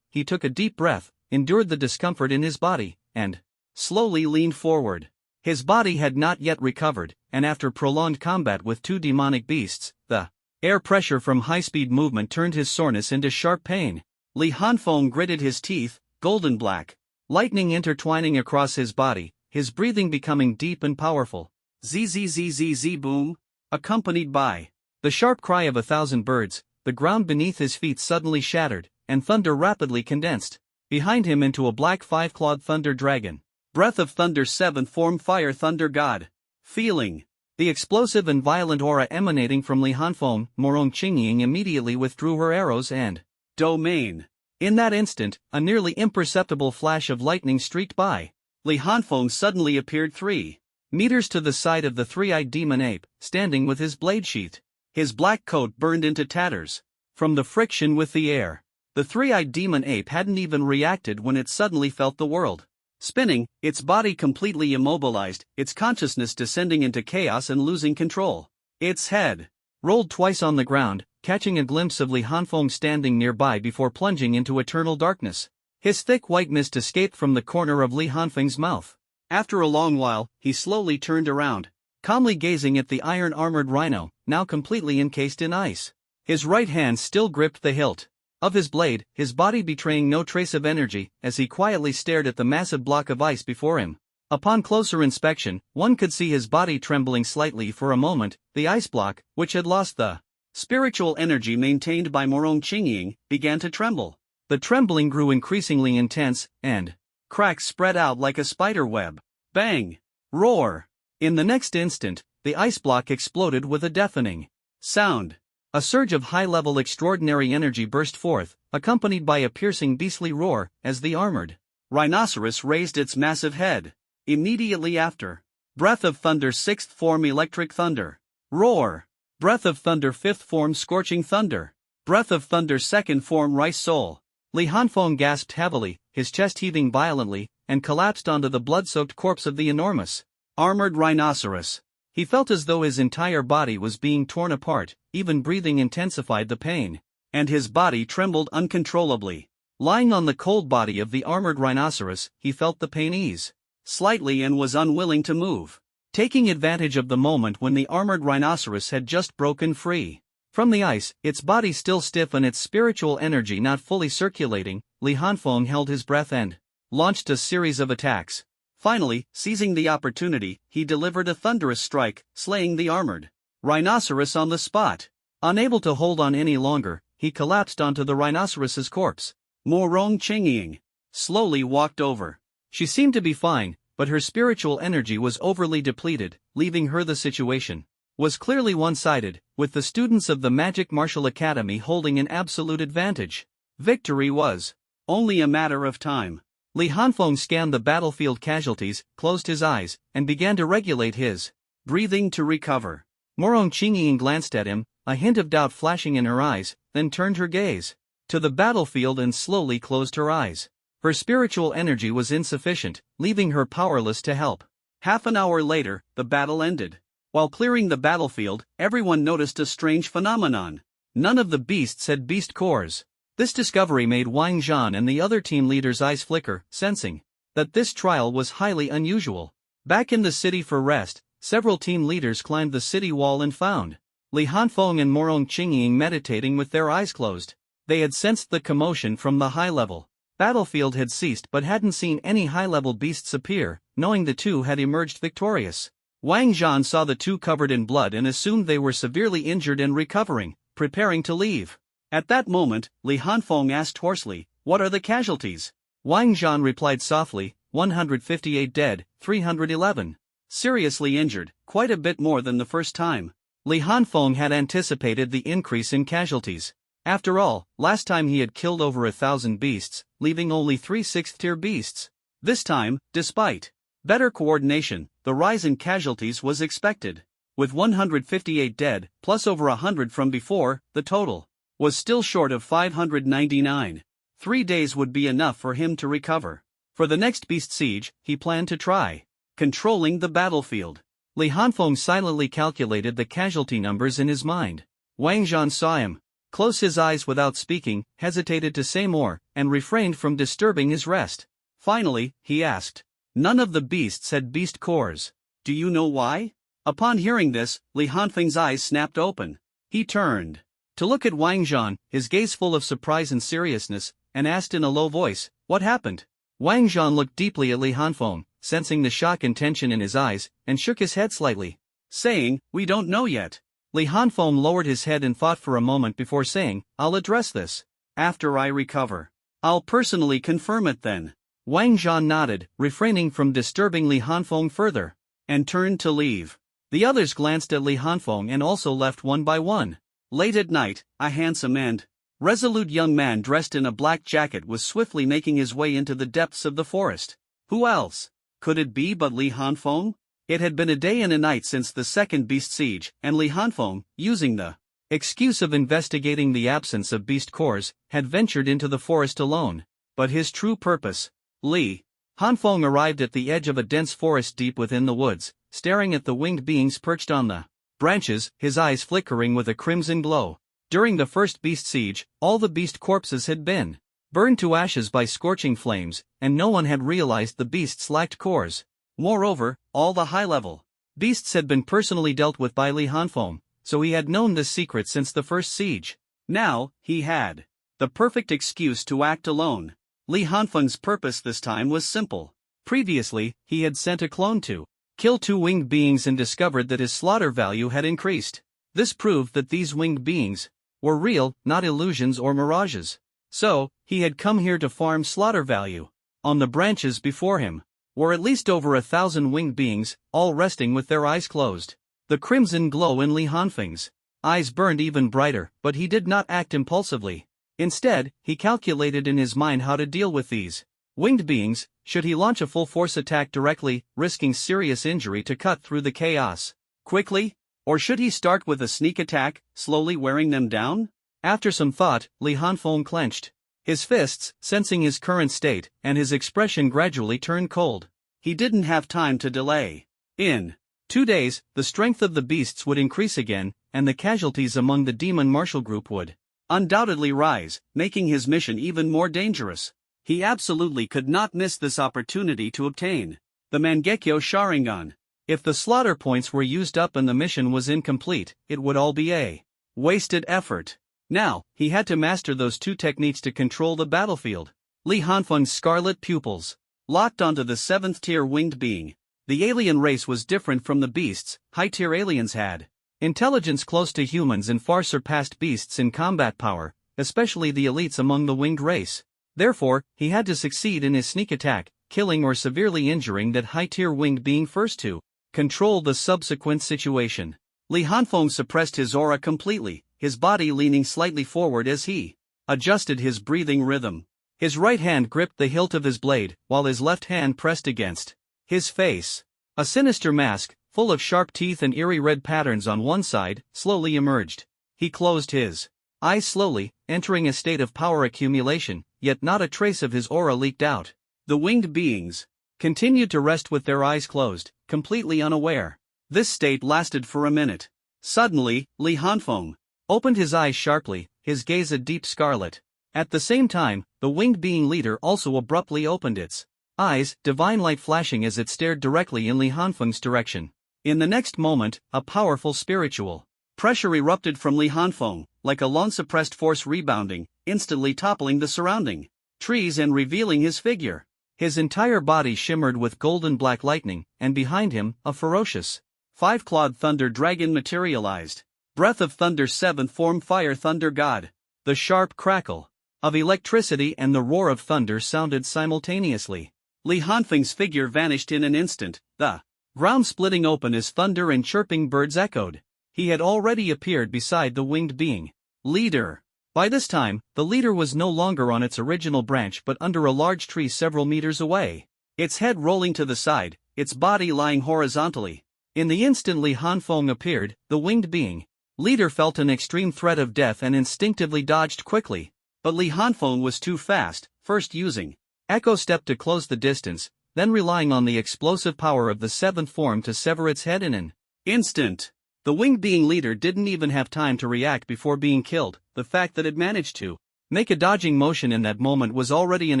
he took a deep breath, endured the discomfort in his body, and slowly leaned forward. His body had not yet recovered, and after prolonged combat with two demonic beasts, the air pressure from high-speed movement turned his soreness into sharp pain. Li Hanfeng gritted his teeth, golden black lightning intertwining across his body, his breathing becoming deep and powerful. Zzzzz boom, accompanied by the sharp cry of 1,000 birds. The ground beneath his feet suddenly shattered, and thunder rapidly condensed behind him into a black five-clawed thunder dragon. Breath of Thunder, 7th form, Fire Thunder God. Feeling the explosive and violent aura emanating from Li Hanfeng, Morong Qingying immediately withdrew her arrows and domain. In that instant, a nearly imperceptible flash of lightning streaked by. Li Hanfeng suddenly appeared 3 meters to the side of the three-eyed demon ape, standing with his blade sheathed. His black coat burned into tatters from the friction with the air. The three-eyed demon ape hadn't even reacted when it suddenly felt the world spinning, its body completely immobilized, its consciousness descending into chaos and losing control. Its head rolled twice on the ground, catching a glimpse of Li Hanfeng standing nearby before plunging into eternal darkness. His thick white mist escaped from the corner of Li Hanfeng's mouth. After a long while, he slowly turned around, calmly gazing at the iron-armored rhino, now completely encased in ice. His right hand still gripped the hilt of his blade, his body betraying no trace of energy, as he quietly stared at the massive block of ice before him. Upon closer inspection, one could see his body trembling slightly for a moment. The ice block, which had lost the spiritual energy maintained by Morong Qingying, began to tremble. The trembling grew increasingly intense, and cracks spread out like a spider web. Bang! Roar! In the next instant, the ice block exploded with a deafening sound. A surge of high-level extraordinary energy burst forth, accompanied by a piercing beastly roar, as the armored rhinoceros raised its massive head. Immediately after, Breath of Thunder, 6th form, Electric Thunder. Roar! Breath of Thunder, 5th form, Scorching Thunder. Breath of Thunder, 2nd form, Rice Soul. Li Hanfeng gasped heavily, his chest heaving violently, and collapsed onto the blood-soaked corpse of the enormous armored rhinoceros. He felt as though his entire body was being torn apart, even breathing intensified the pain, and his body trembled uncontrollably. Lying on the cold body of the armored rhinoceros, he felt the pain ease slightly and was unwilling to move. Taking advantage of the moment when the armored rhinoceros had just broken free from the ice, its body still stiff and its spiritual energy not fully circulating, Li Hanfeng held his breath and launched a series of attacks. Finally, seizing the opportunity, he delivered a thunderous strike, slaying the armored rhinoceros on the spot. Unable to hold on any longer, he collapsed onto the rhinoceros's corpse. Morong Qingying slowly walked over. She seemed to be fine, but her spiritual energy was overly depleted, leaving her. The situation was clearly one-sided, with the students of the Magic Martial Academy holding an absolute advantage. Victory was only a matter of time. Li Hanfeng scanned the battlefield casualties, closed his eyes, and began to regulate his breathing to recover. Morong Qingying glanced at him, a hint of doubt flashing in her eyes, then turned her gaze to the battlefield and slowly closed her eyes. Her spiritual energy was insufficient, leaving her powerless to help. Half an hour later, the battle ended. While clearing the battlefield, everyone noticed a strange phenomenon. None of the beasts had beast cores. This discovery made Wang Zhan and the other team leaders' eyes flicker, sensing that this trial was highly unusual. Back in the city for rest, several team leaders climbed the city wall and found Li Hanfeng and Morong Qingying meditating with their eyes closed. They had sensed the commotion from the high-level battlefield had ceased but hadn't seen any high-level beasts appear, knowing the two had emerged victorious. Wang Zhan saw the two covered in blood and assumed they were severely injured and recovering, preparing to leave. At that moment, Li Hanfeng asked hoarsely, "What are the casualties?" Wang Zhan replied softly, 158 dead, 311 seriously injured, quite a bit more than the first time. Li Hanfeng had anticipated the increase in casualties. After all, last time he had killed over 1,000 beasts, leaving only 3 6th-tier beasts. This time, despite better coordination, the rise in casualties was expected. With 158 dead, plus over 100 from before, the total was still short of 599. 3 days would be enough for him to recover. For the next beast siege, he planned to try controlling the battlefield. Li Hanfeng silently calculated the casualty numbers in his mind. Wang Zhan saw him, close his eyes without speaking, hesitated to say more, and refrained from disturbing his rest. Finally, he asked, "None of the beasts had beast cores. Do you know why?" Upon hearing this, Li Hanfeng's eyes snapped open. He turned to look at Wang Zhan, his gaze full of surprise and seriousness, and asked in a low voice, "What happened?" Wang Zhan looked deeply at Li Hanfeng, sensing the shock and tension in his eyes, and shook his head slightly, saying, "We don't know yet." Li Hanfeng lowered his head and thought for a moment before saying, "I'll address this after I recover. I'll personally confirm it then." Wang Zhan nodded, refraining from disturbing Li Hanfeng further, and turned to leave. The others glanced at Li Hanfeng and also left one by one. Late at night, a handsome and resolute young man dressed in a black jacket was swiftly making his way into the depths of the forest. Who else could it be but Li Hanfeng? It had been a day and a night since the second beast siege, and Li Hanfeng, using the excuse of investigating the absence of beast cores, had ventured into the forest alone. But his true purpose. Li Hanfeng arrived at the edge of a dense forest deep within the woods, staring at the winged beings perched on the branches, his eyes flickering with a crimson glow. During the first beast siege, all the beast corpses had been burned to ashes by scorching flames, and no one had realized the beasts lacked cores. Moreover, all the high-level beasts had been personally dealt with by Li Hanfeng, so he had known this secret since the first siege. Now, he had the perfect excuse to act alone. Li Hanfeng's purpose this time was simple. Previously, he had sent a clone to kill 2 winged beings and discovered that his slaughter value had increased. This proved that these winged beings were real, not illusions or mirages. So, he had come here to farm slaughter value. On the branches before him were at least over 1,000 winged beings, all resting with their eyes closed. The crimson glow in Li Hanfeng's eyes burned even brighter, but he did not act impulsively. Instead, he calculated in his mind how to deal with these winged beings. Should he launch a full-force attack directly, risking serious injury to cut through the chaos quickly? Or should he start with a sneak attack, slowly wearing them down? After some thought, Li Hanfeng clenched his fists, sensing his current state, and his expression gradually turned cold. He didn't have time to delay. In 2 days, the strength of the beasts would increase again, and the casualties among the demon martial group would undoubtedly rise, making his mission even more dangerous. He absolutely could not miss this opportunity to obtain the Mangekyo Sharingan. If the slaughter points were used up and the mission was incomplete, it would all be a wasted effort. Now, he had to master those 2 techniques to control the battlefield. Li Hanfeng's scarlet pupils locked onto the 7th-tier winged being. The alien race was different from the beasts. High-tier aliens had intelligence close to humans and far surpassed beasts in combat power, especially the elites among the winged race. Therefore, he had to succeed in his sneak attack, killing or severely injuring that high-tier winged being first to control the subsequent situation. Li Hanfeng suppressed his aura completely, his body leaning slightly forward as he adjusted his breathing rhythm. His right hand gripped the hilt of his blade, while his left hand pressed against his face. A sinister mask, full of sharp teeth and eerie red patterns on one side, slowly emerged. He closed his eyes slowly, entering a state of power accumulation, yet not a trace of his aura leaked out. The winged beings continued to rest with their eyes closed, completely unaware. This state lasted for a minute. Suddenly, Li Hanfeng opened his eyes sharply, his gaze a deep scarlet. At the same time, the winged being leader also abruptly opened its eyes, divine light flashing as it stared directly in Li Hanfeng's direction. In the next moment, a powerful spiritual pressure erupted from Li Hanfeng, like a long-suppressed force rebounding, instantly toppling the surrounding trees and revealing his figure. His entire body shimmered with golden black lightning, and behind him, a ferocious 5-clawed thunder dragon materialized. Breath of Thunder 7th form Fire Thunder God. The sharp crackle of electricity and the roar of thunder sounded simultaneously. Li Hanfeng's figure vanished in an instant, the ground splitting open as thunder and chirping birds echoed. He had already appeared beside the winged being. Leader. By this time, the leader was no longer on its original branch but under a large tree several meters away. Its head rolling to the side, its body lying horizontally. In the instant Li Hanfeng appeared, the winged being, leader felt an extreme threat of death and instinctively dodged quickly. But Li Hanfeng was too fast, first using echo step to close the distance, then relying on the explosive power of the seventh form to sever its head in an instant. The winged being leader didn't even have time to react before being killed. The fact that it managed to make a dodging motion in that moment was already an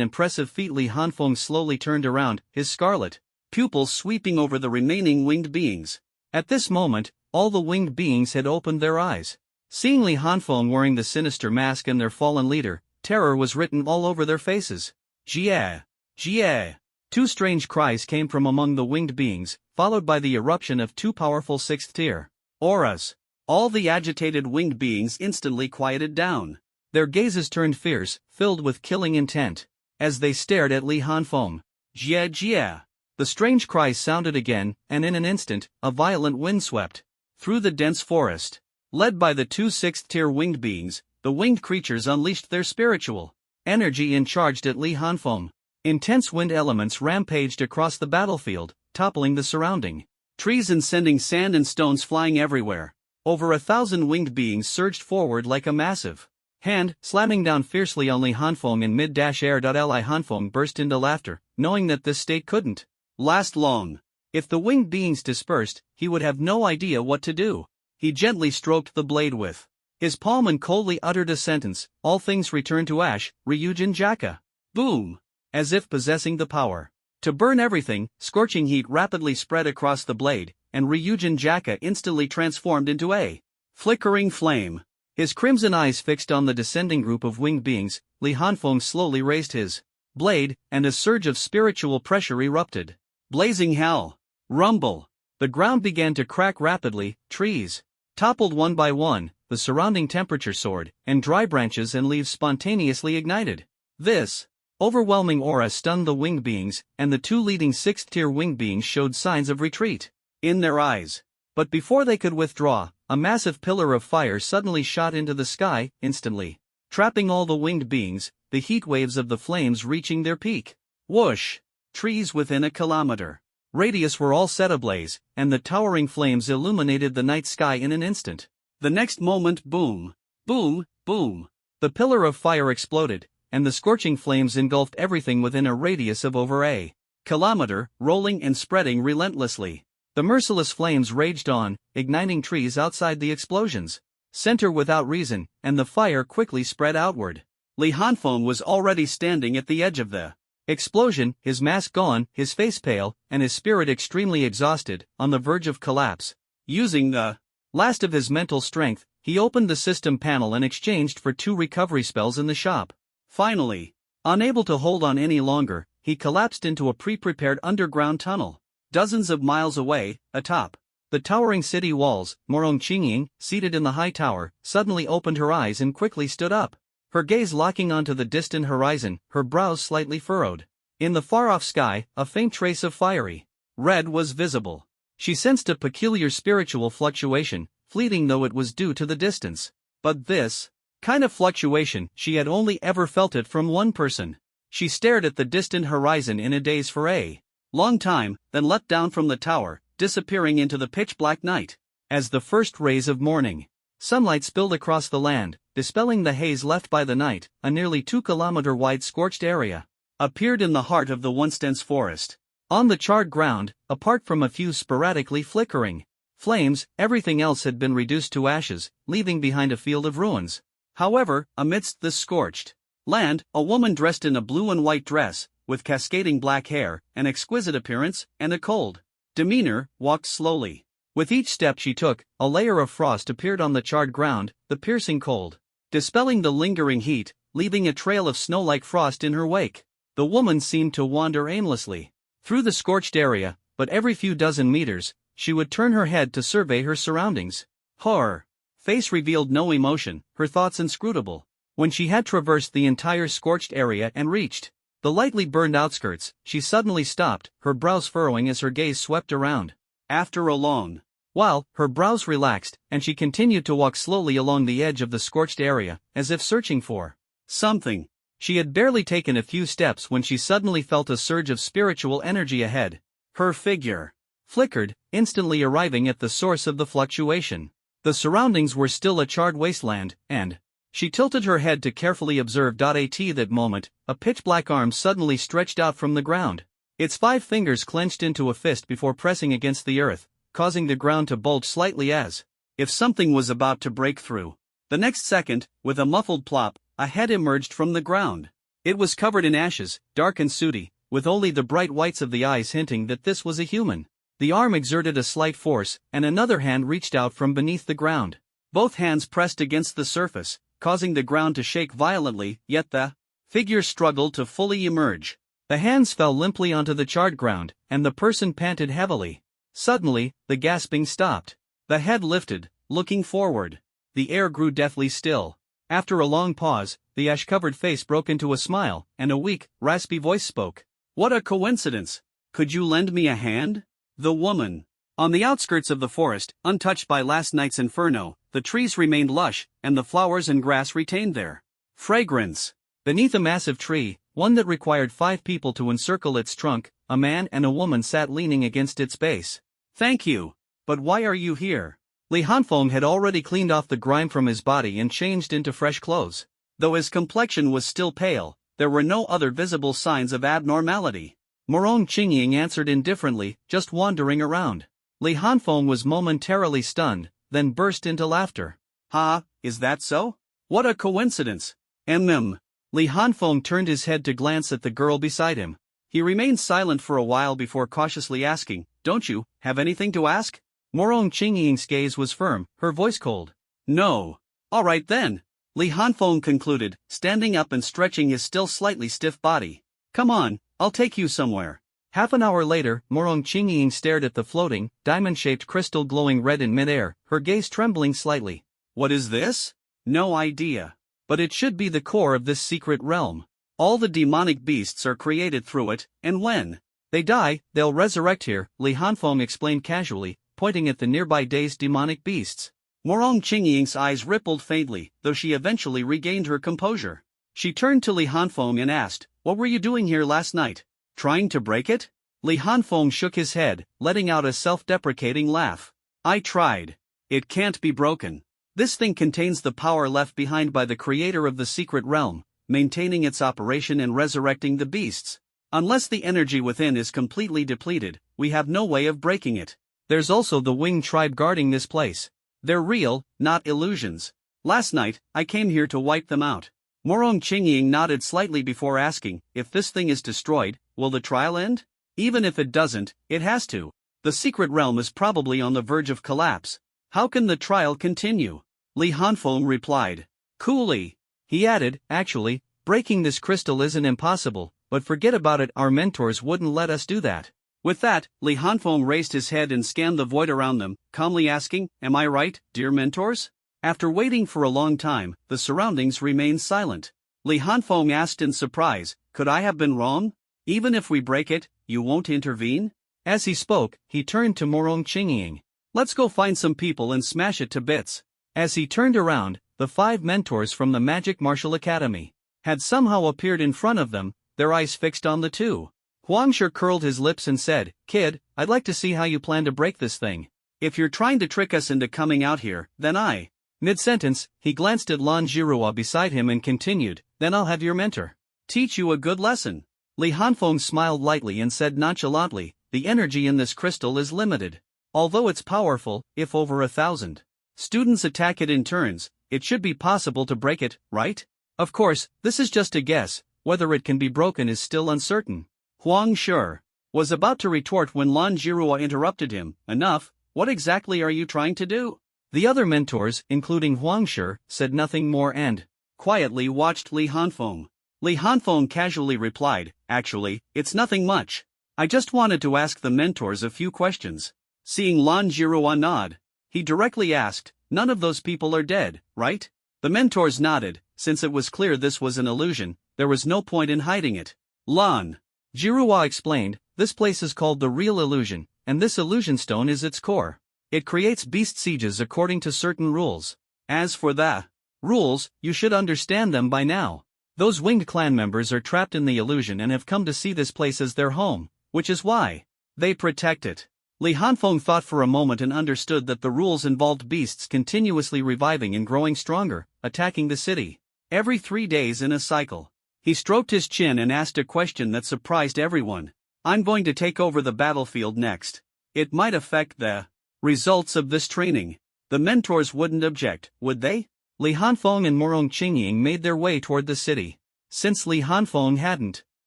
impressive feat. Li Hanfeng slowly turned around, his scarlet pupils sweeping over the remaining winged beings. At this moment, all the winged beings had opened their eyes. Seeing Li Hanfeng wearing the sinister mask and their fallen leader, terror was written all over their faces. Jie! Jie! Two strange cries came from among the winged beings, followed by the eruption of two powerful sixth-tier auras. All the agitated winged beings instantly quieted down. Their gazes turned fierce, filled with killing intent, as they stared at Li Hanfeng. Jie! Jie! The strange cries sounded again, and in an instant, a violent wind swept through the dense forest. Led by the two sixth-tier winged beings, the winged creatures unleashed their spiritual energy and charged at Li Hanfeng. Intense wind elements rampaged across the battlefield, toppling the surrounding trees and sending sand and stones flying everywhere. Over 1,000 winged beings surged forward like a massive hand, slamming down fiercely on Li Hanfeng in mid-air. Li Hanfeng burst into laughter, knowing that this state couldn't last long. If the winged beings dispersed, he would have no idea what to do. He gently stroked the blade with his palm and coldly uttered a sentence: all things return to ash, Ryujin Jaka. Boom! As if possessing the power to burn everything, scorching heat rapidly spread across the blade, and Ryujin Jaka instantly transformed into a flickering flame. His crimson eyes fixed on the descending group of winged beings, Li Hanfeng slowly raised his blade, and a surge of spiritual pressure erupted. Blazing hell! Rumble! The ground began to crack rapidly, trees toppled one by one, the surrounding temperature soared, and dry branches and leaves spontaneously ignited. This overwhelming aura stunned the winged beings, and the two leading sixth-tier winged beings showed signs of retreat in their eyes. But before they could withdraw, a massive pillar of fire suddenly shot into the sky, instantly trapping all the winged beings, the heat waves of the flames reaching their peak. Whoosh! Trees within a kilometer radius were all set ablaze, and the towering flames illuminated the night sky in an instant. The next moment, boom! Boom! Boom! The pillar of fire exploded, and the scorching flames engulfed everything within a radius of over a kilometer, rolling and spreading relentlessly. The merciless flames raged on, igniting trees outside the explosions center without reason, and the fire quickly spread outward. Li Hanfeng was already standing at the edge of the explosion, his mask gone, his face pale, and his spirit extremely exhausted, on the verge of collapse. Using the last of his mental strength, he opened the system panel and exchanged for 2 recovery spells in the shop. Finally, unable to hold on any longer, he collapsed into a pre-prepared underground tunnel. Dozens of miles away, atop the towering city walls, Morong Qingying, seated in the high tower, suddenly opened her eyes and quickly stood up. Her gaze locking onto the distant horizon, her brows slightly furrowed. In the far-off sky, a faint trace of fiery red was visible. She sensed a peculiar spiritual fluctuation, fleeting though it was due to the distance. But this kind of fluctuation, she had only ever felt it from one person. She stared at the distant horizon in a daze for a long time, then leapt down from the tower, disappearing into the pitch-black night. As the first rays of morning sunlight spilled across the land, dispelling the haze left by the night, a nearly 2-kilometer-wide scorched area appeared in the heart of the once dense forest. On the charred ground, apart from a few sporadically flickering flames, everything else had been reduced to ashes, leaving behind a field of ruins. However, amidst this scorched land, a woman dressed in a blue and white dress, with cascading black hair, an exquisite appearance, and a cold demeanor, walked slowly. With each step she took, a layer of frost appeared on the charred ground, the piercing cold dispelling the lingering heat, leaving a trail of snow-like frost in her wake. The woman seemed to wander aimlessly through the scorched area, but every few dozen meters, she would turn her head to survey her surroundings. Her face revealed no emotion, her thoughts inscrutable. When she had traversed the entire scorched area and reached the lightly burned outskirts, she suddenly stopped, her brows furrowing as her gaze swept around. After a long while, her brows relaxed, and she continued to walk slowly along the edge of the scorched area, as if searching for something. She had barely taken a few steps when she suddenly felt a surge of spiritual energy ahead. Her figure flickered, instantly arriving at the source of the fluctuation. The surroundings were still a charred wasteland, and she tilted her head to carefully observe. At that moment, a pitch-black arm suddenly stretched out from the ground. Its 5 fingers clenched into a fist before pressing against the earth, causing the ground to bulge slightly as if something was about to break through. The next second, with a muffled plop, a head emerged from the ground. It was covered in ashes, dark and sooty, with only the bright whites of the eyes hinting that this was a human. The arm exerted a slight force, and another hand reached out from beneath the ground. Both hands pressed against the surface, causing the ground to shake violently, yet the figure struggled to fully emerge. The hands fell limply onto the charred ground, and the person panted heavily. Suddenly, the gasping stopped. The head lifted, looking forward. The air grew deathly still. After a long pause, the ash-covered face broke into a smile, and a weak, raspy voice spoke. "What a coincidence! Could you lend me a hand?" The woman. On the outskirts of the forest, untouched by last night's inferno, the trees remained lush, and the flowers and grass retained their fragrance. Beneath a massive tree, one that required 5 people to encircle its trunk, a man and a woman sat leaning against its base. "Thank you. But why are you here?" Li Hanfeng had already cleaned off the grime from his body and changed into fresh clothes. Though his complexion was still pale, there were no other visible signs of abnormality. Morong Qingying answered indifferently, "Just wandering around." Li Hanfeng was momentarily stunned, then burst into laughter. "Ha, is that so? What a coincidence." Li Hanfeng turned his head to glance at the girl beside him. He remained silent for a while before cautiously asking, "Don't you have anything to ask?" Morong Qingying's gaze was firm, her voice cold. "No." "All right then," Li Hanfeng concluded, standing up and stretching his still slightly stiff body. "Come on, I'll take you somewhere." Half an hour later, Morong Qingying stared at the floating, diamond-shaped crystal glowing red in midair, her gaze trembling slightly. "What is this?" "No idea. But it should be the core of this secret realm. All the demonic beasts are created through it, and when they die, they'll resurrect here," Li Hanfeng explained casually, pointing at the nearby dazed demonic beasts. Morong Qingying's eyes rippled faintly, though she eventually regained her composure. She turned to Li Hanfeng and asked, "What were you doing here last night? Trying to break it?" Li Hanfeng shook his head, letting out a self-deprecating laugh. "I tried. It can't be broken. This thing contains the power left behind by the creator of the secret realm, maintaining its operation and resurrecting the beasts. Unless the energy within is completely depleted, we have no way of breaking it. There's also the Wing tribe guarding this place. They're real, not illusions. Last night, I came here to wipe them out." Morong Qingying nodded slightly before asking, "If this thing is destroyed, will the trial end?" "Even if it doesn't, it has to. The secret realm is probably on the verge of collapse. How can the trial continue?" Li Hanfeng replied. Coolly. He added, "Actually, breaking this crystal isn't impossible, but forget about it, our mentors wouldn't let us do that." With that, Li Hanfeng raised his head and scanned the void around them, calmly asking, "Am I right, dear mentors?" After waiting for a long time, the surroundings remained silent. Li Hanfeng asked in surprise, "Could I have been wrong? Even if we break it, you won't intervene?" As he spoke, he turned to Morong Qingying. "Let's go find some people and smash it to bits." As he turned around, the 5 mentors from the Magic Martial Academy had somehow appeared in front of them, their eyes fixed on the two. Huangshe curled his lips and said, "Kid, I'd like to see how you plan to break this thing. If you're trying to trick us into coming out here, then I..." Mid-sentence, he glanced at Lan Jirua beside him and continued, "Then I'll have your mentor teach you a good lesson." Li Hanfeng smiled lightly and said nonchalantly, "The energy in this crystal is limited. Although it's powerful, if over 1,000 students attack it in turns, it should be possible to break it, right? Of course, this is just a guess, whether it can be broken is still uncertain." Huang Shi was about to retort when Lan Jirua interrupted him. "Enough, what exactly are you trying to do?" The other mentors, including Huang Shi, said nothing more and quietly watched Li Hanfeng. Li Hanfeng casually replied, "Actually, it's nothing much. I just wanted to ask the mentors a few questions." Seeing Lan Jirua nod, he directly asked, "None of those people are dead, right?" The mentors nodded, since it was clear this was an illusion, there was no point in hiding it. Lan Jiruwa explained, this place is called the real illusion, and this illusion stone is its core. It creates beast sieges according to certain rules. As for the rules, you should understand them by now. Those winged clan members are trapped in the illusion and have come to see this place as their home, which is why they protect it. Li Hanfeng thought for a moment and understood that the rules involved beasts continuously reviving and growing stronger, attacking the city every 3 days in a cycle. He stroked his chin and asked a question that surprised everyone. I'm going to take over the battlefield next. It might affect the results of this training. The mentors wouldn't object, would they? Li Hanfeng and Morong Qingying made their way toward the city. Since Li Hanfeng hadn't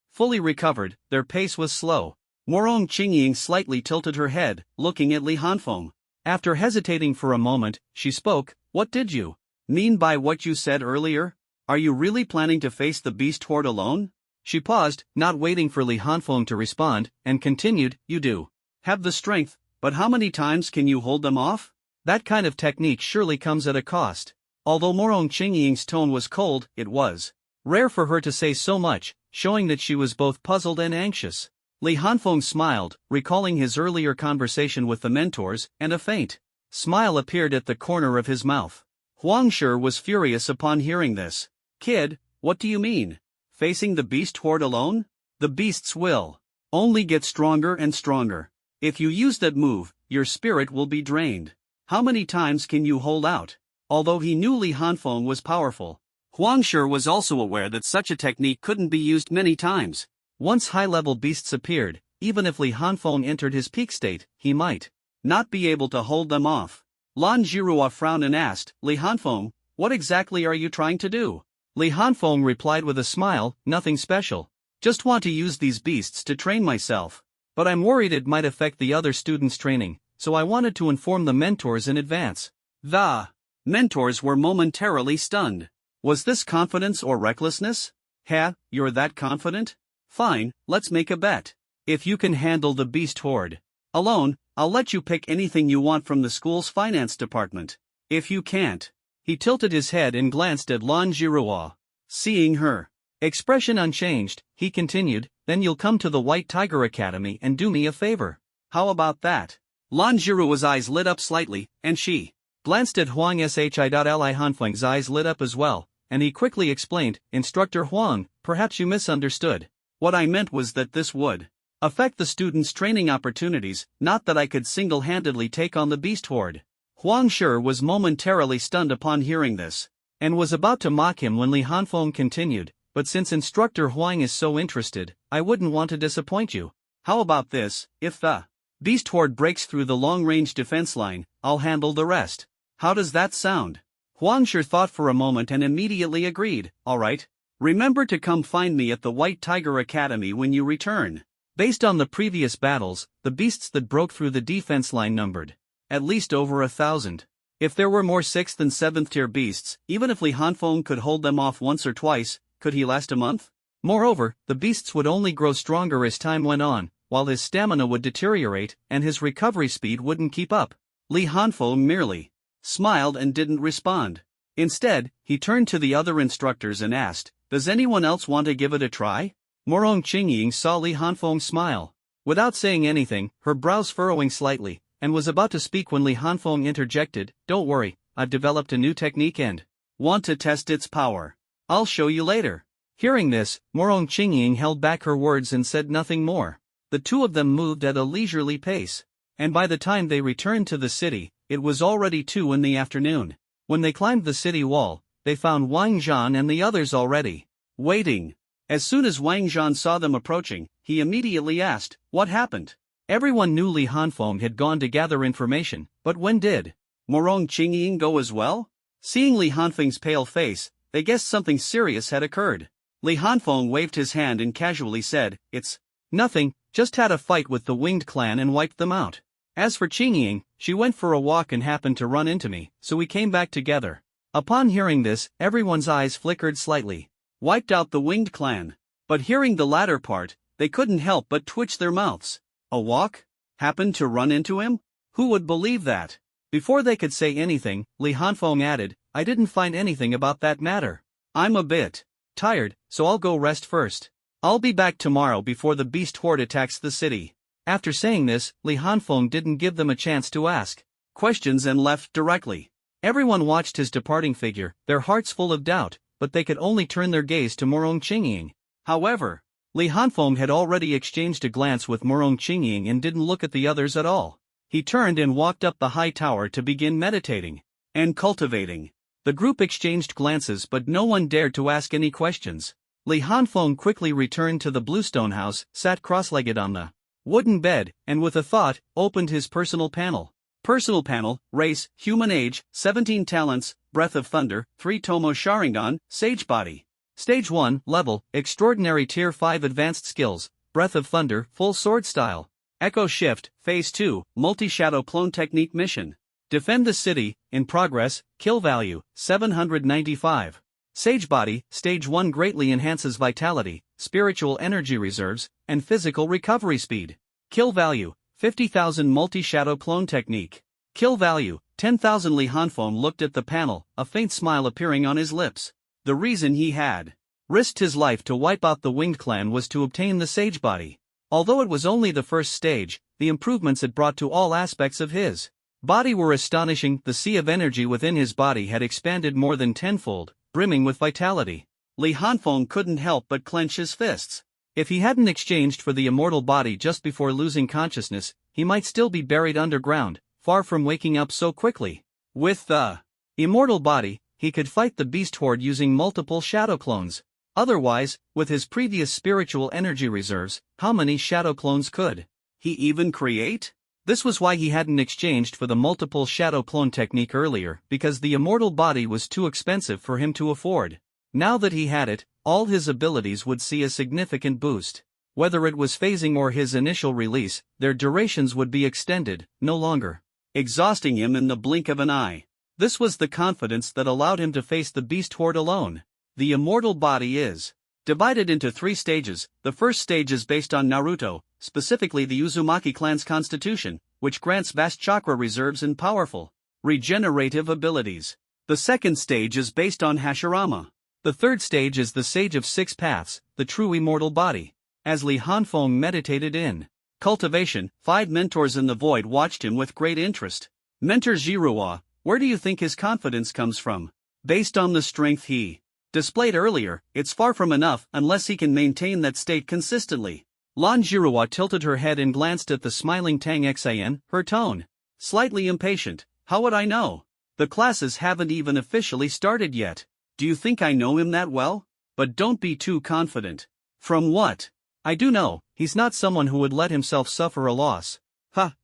fully recovered, their pace was slow. Morong Qingying slightly tilted her head, looking at Li Hanfeng. After hesitating for a moment, she spoke, "What did you mean by what you said earlier? Are you really planning to face the beast horde alone?" She paused, not waiting for Li Hanfeng to respond, and continued, "You do have the strength, but how many times can you hold them off? That kind of technique surely comes at a cost." Although Morong Qingying's tone was cold, it was rare for her to say so much, showing that she was both puzzled and anxious. Li Hanfeng smiled, recalling his earlier conversation with the mentors, and a faint smile appeared at the corner of his mouth. Huang Shi was furious upon hearing this. "Kid, what do you mean? Facing the beast horde alone? The beasts will only get stronger and stronger. If you use that move, your spirit will be drained. How many times can you hold out?" Although he knew Li Hanfeng was powerful, Huang Shi was also aware that such a technique couldn't be used many times. Once high-level beasts appeared, even if Li Hanfeng entered his peak state, he might not be able to hold them off. Lan Jiruo frowned and asked, "Li Hanfeng, what exactly are you trying to do?" Li Hanfeng replied with a smile, "Nothing special. Just want to use these beasts to train myself. But I'm worried it might affect the other students' training, so I wanted to inform the mentors in advance." The mentors were momentarily stunned. Was this confidence or recklessness? "Ha, you're that confident? Fine, let's make a bet. If you can handle the beast horde alone, I'll let you pick anything you want from the school's finance department. If you can't..." He tilted his head and glanced at Lan Jiruo. Seeing her expression unchanged, he continued, "Then you'll come to the White Tiger Academy and do me a favor. How about that?" Lan Jiruo's eyes lit up slightly, and she glanced at Huang Shi. Li Hanfeng's eyes lit up as well, and he quickly explained, "Instructor Huang, perhaps you misunderstood. What I meant was that this would affect the students' training opportunities, not that I could single-handedly take on the beast horde." Huang Shi was momentarily stunned upon hearing this, and was about to mock him when Li Hanfeng continued, "But since Instructor Huang is so interested, I wouldn't want to disappoint you. How about this? If the beast horde breaks through the long-range defense line, I'll handle the rest. How does that sound?" Huang Shi thought for a moment and immediately agreed, "All right. Remember to come find me at the White Tiger Academy when you return." Based on the previous battles, the beasts that broke through the defense line numbered at least over 1,000. If there were more 6th and 7th tier beasts, even if Li Hanfeng could hold them off once or twice, could he last a month? Moreover, the beasts would only grow stronger as time went on, while his stamina would deteriorate and his recovery speed wouldn't keep up. Li Hanfeng merely smiled and didn't respond. Instead, he turned to the other instructors and asked, "Does anyone else want to give it a try?" Morong Qingying saw Li Hanfeng smile. Without saying anything, her brows furrowing slightly, and was about to speak when Li Hanfeng interjected, "Don't worry, I've developed a new technique and want to test its power. I'll show you later." Hearing this, Morong Qingying held back her words and said nothing more. The two of them moved at a leisurely pace, and by the time they returned to the city, it was already 2 in the afternoon. When they climbed the city wall, they found Wang Zhan and the others already waiting. As soon as Wang Zhan saw them approaching, he immediately asked, "What happened?" Everyone knew Li Hanfeng had gone to gather information, but when did Morong Qingying go as well? Seeing Li Hanfeng's pale face, they guessed something serious had occurred. Li Hanfeng waved his hand and casually said, "It's nothing, just had a fight with the Winged Clan and wiped them out. As for Qingying, she went for a walk and happened to run into me, so we came back together." Upon hearing this, everyone's eyes flickered slightly. Wiped out the Winged Clan. But hearing the latter part, they couldn't help but twitch their mouths. A walk? Happened to run into him? Who would believe that? Before they could say anything, Li Hanfeng added, "I didn't find anything about that matter. I'm a bit tired, so I'll go rest first. I'll be back tomorrow before the beast horde attacks the city. After saying this, Li Hanfeng didn't give them a chance to ask questions and left directly. Everyone watched his departing figure, their hearts full of doubt, but they could only turn their gaze to Murong Qingying. However, Li Hanfeng had already exchanged a glance with Murong Qingying and didn't look at the others at all. He turned and walked up the high tower to begin meditating and cultivating. The group exchanged glances, but no one dared to ask any questions. Li Hanfeng quickly returned to the bluestone house, sat cross-legged on the wooden bed, and with a thought, opened his personal panel. Personal panel, race, human age, 17 talents, breath of thunder, 3 Tomo Sharingan, sage body. Stage 1, level, extraordinary tier 5 advanced skills, breath of thunder, full sword style. Echo shift, phase 2, multi-shadow clone technique mission. Defend the city, in progress, kill value, 795. Sage body, stage 1 greatly enhances vitality, spiritual energy reserves, and physical recovery speed. Kill value, 50,000 multi-shadow clone technique. Kill value, 10,000. Li Hanfeng looked at the panel, a faint smile appearing on his lips. The reason he had risked his life to wipe out the Winged Clan was to obtain the sage body. Although it was only the first stage, the improvements it brought to all aspects of his body were astonishing. The sea of energy within his body had expanded more than tenfold, brimming with vitality. Li Hanfeng couldn't help but clench his fists. If he hadn't exchanged for the immortal body just before losing consciousness, he might still be buried underground, far from waking up so quickly. With the immortal body, he could fight the beast horde using multiple shadow clones. Otherwise, with his previous spiritual energy reserves, how many shadow clones could he even create? This was why he hadn't exchanged for the multiple shadow clone technique earlier, because the immortal body was too expensive for him to afford. Now that he had it, all his abilities would see a significant boost. Whether it was phasing or his initial release, their durations would be extended, no longer exhausting him in the blink of an eye. This was the confidence that allowed him to face the beast horde alone. The immortal body is divided into 3 stages. The first stage is based on Naruto, specifically the Uzumaki clan's constitution, which grants vast chakra reserves and powerful regenerative abilities. The second stage is based on Hashirama. The third stage is the Sage of 6 Paths, the true immortal body. As Li Hanfeng meditated in cultivation, 5 mentors in the void watched him with great interest. Mentor Jiruwa, where do you think his confidence comes from? Based on the strength he displayed earlier, it's far from enough unless he can maintain that state consistently. Lan Jiruwa tilted her head and glanced at the smiling Tang Xian, her tone slightly impatient. How would I know? The classes haven't even officially started yet. Do you think I know him that well? But don't be too confident. From what I do know, he's not someone who would let himself suffer a loss.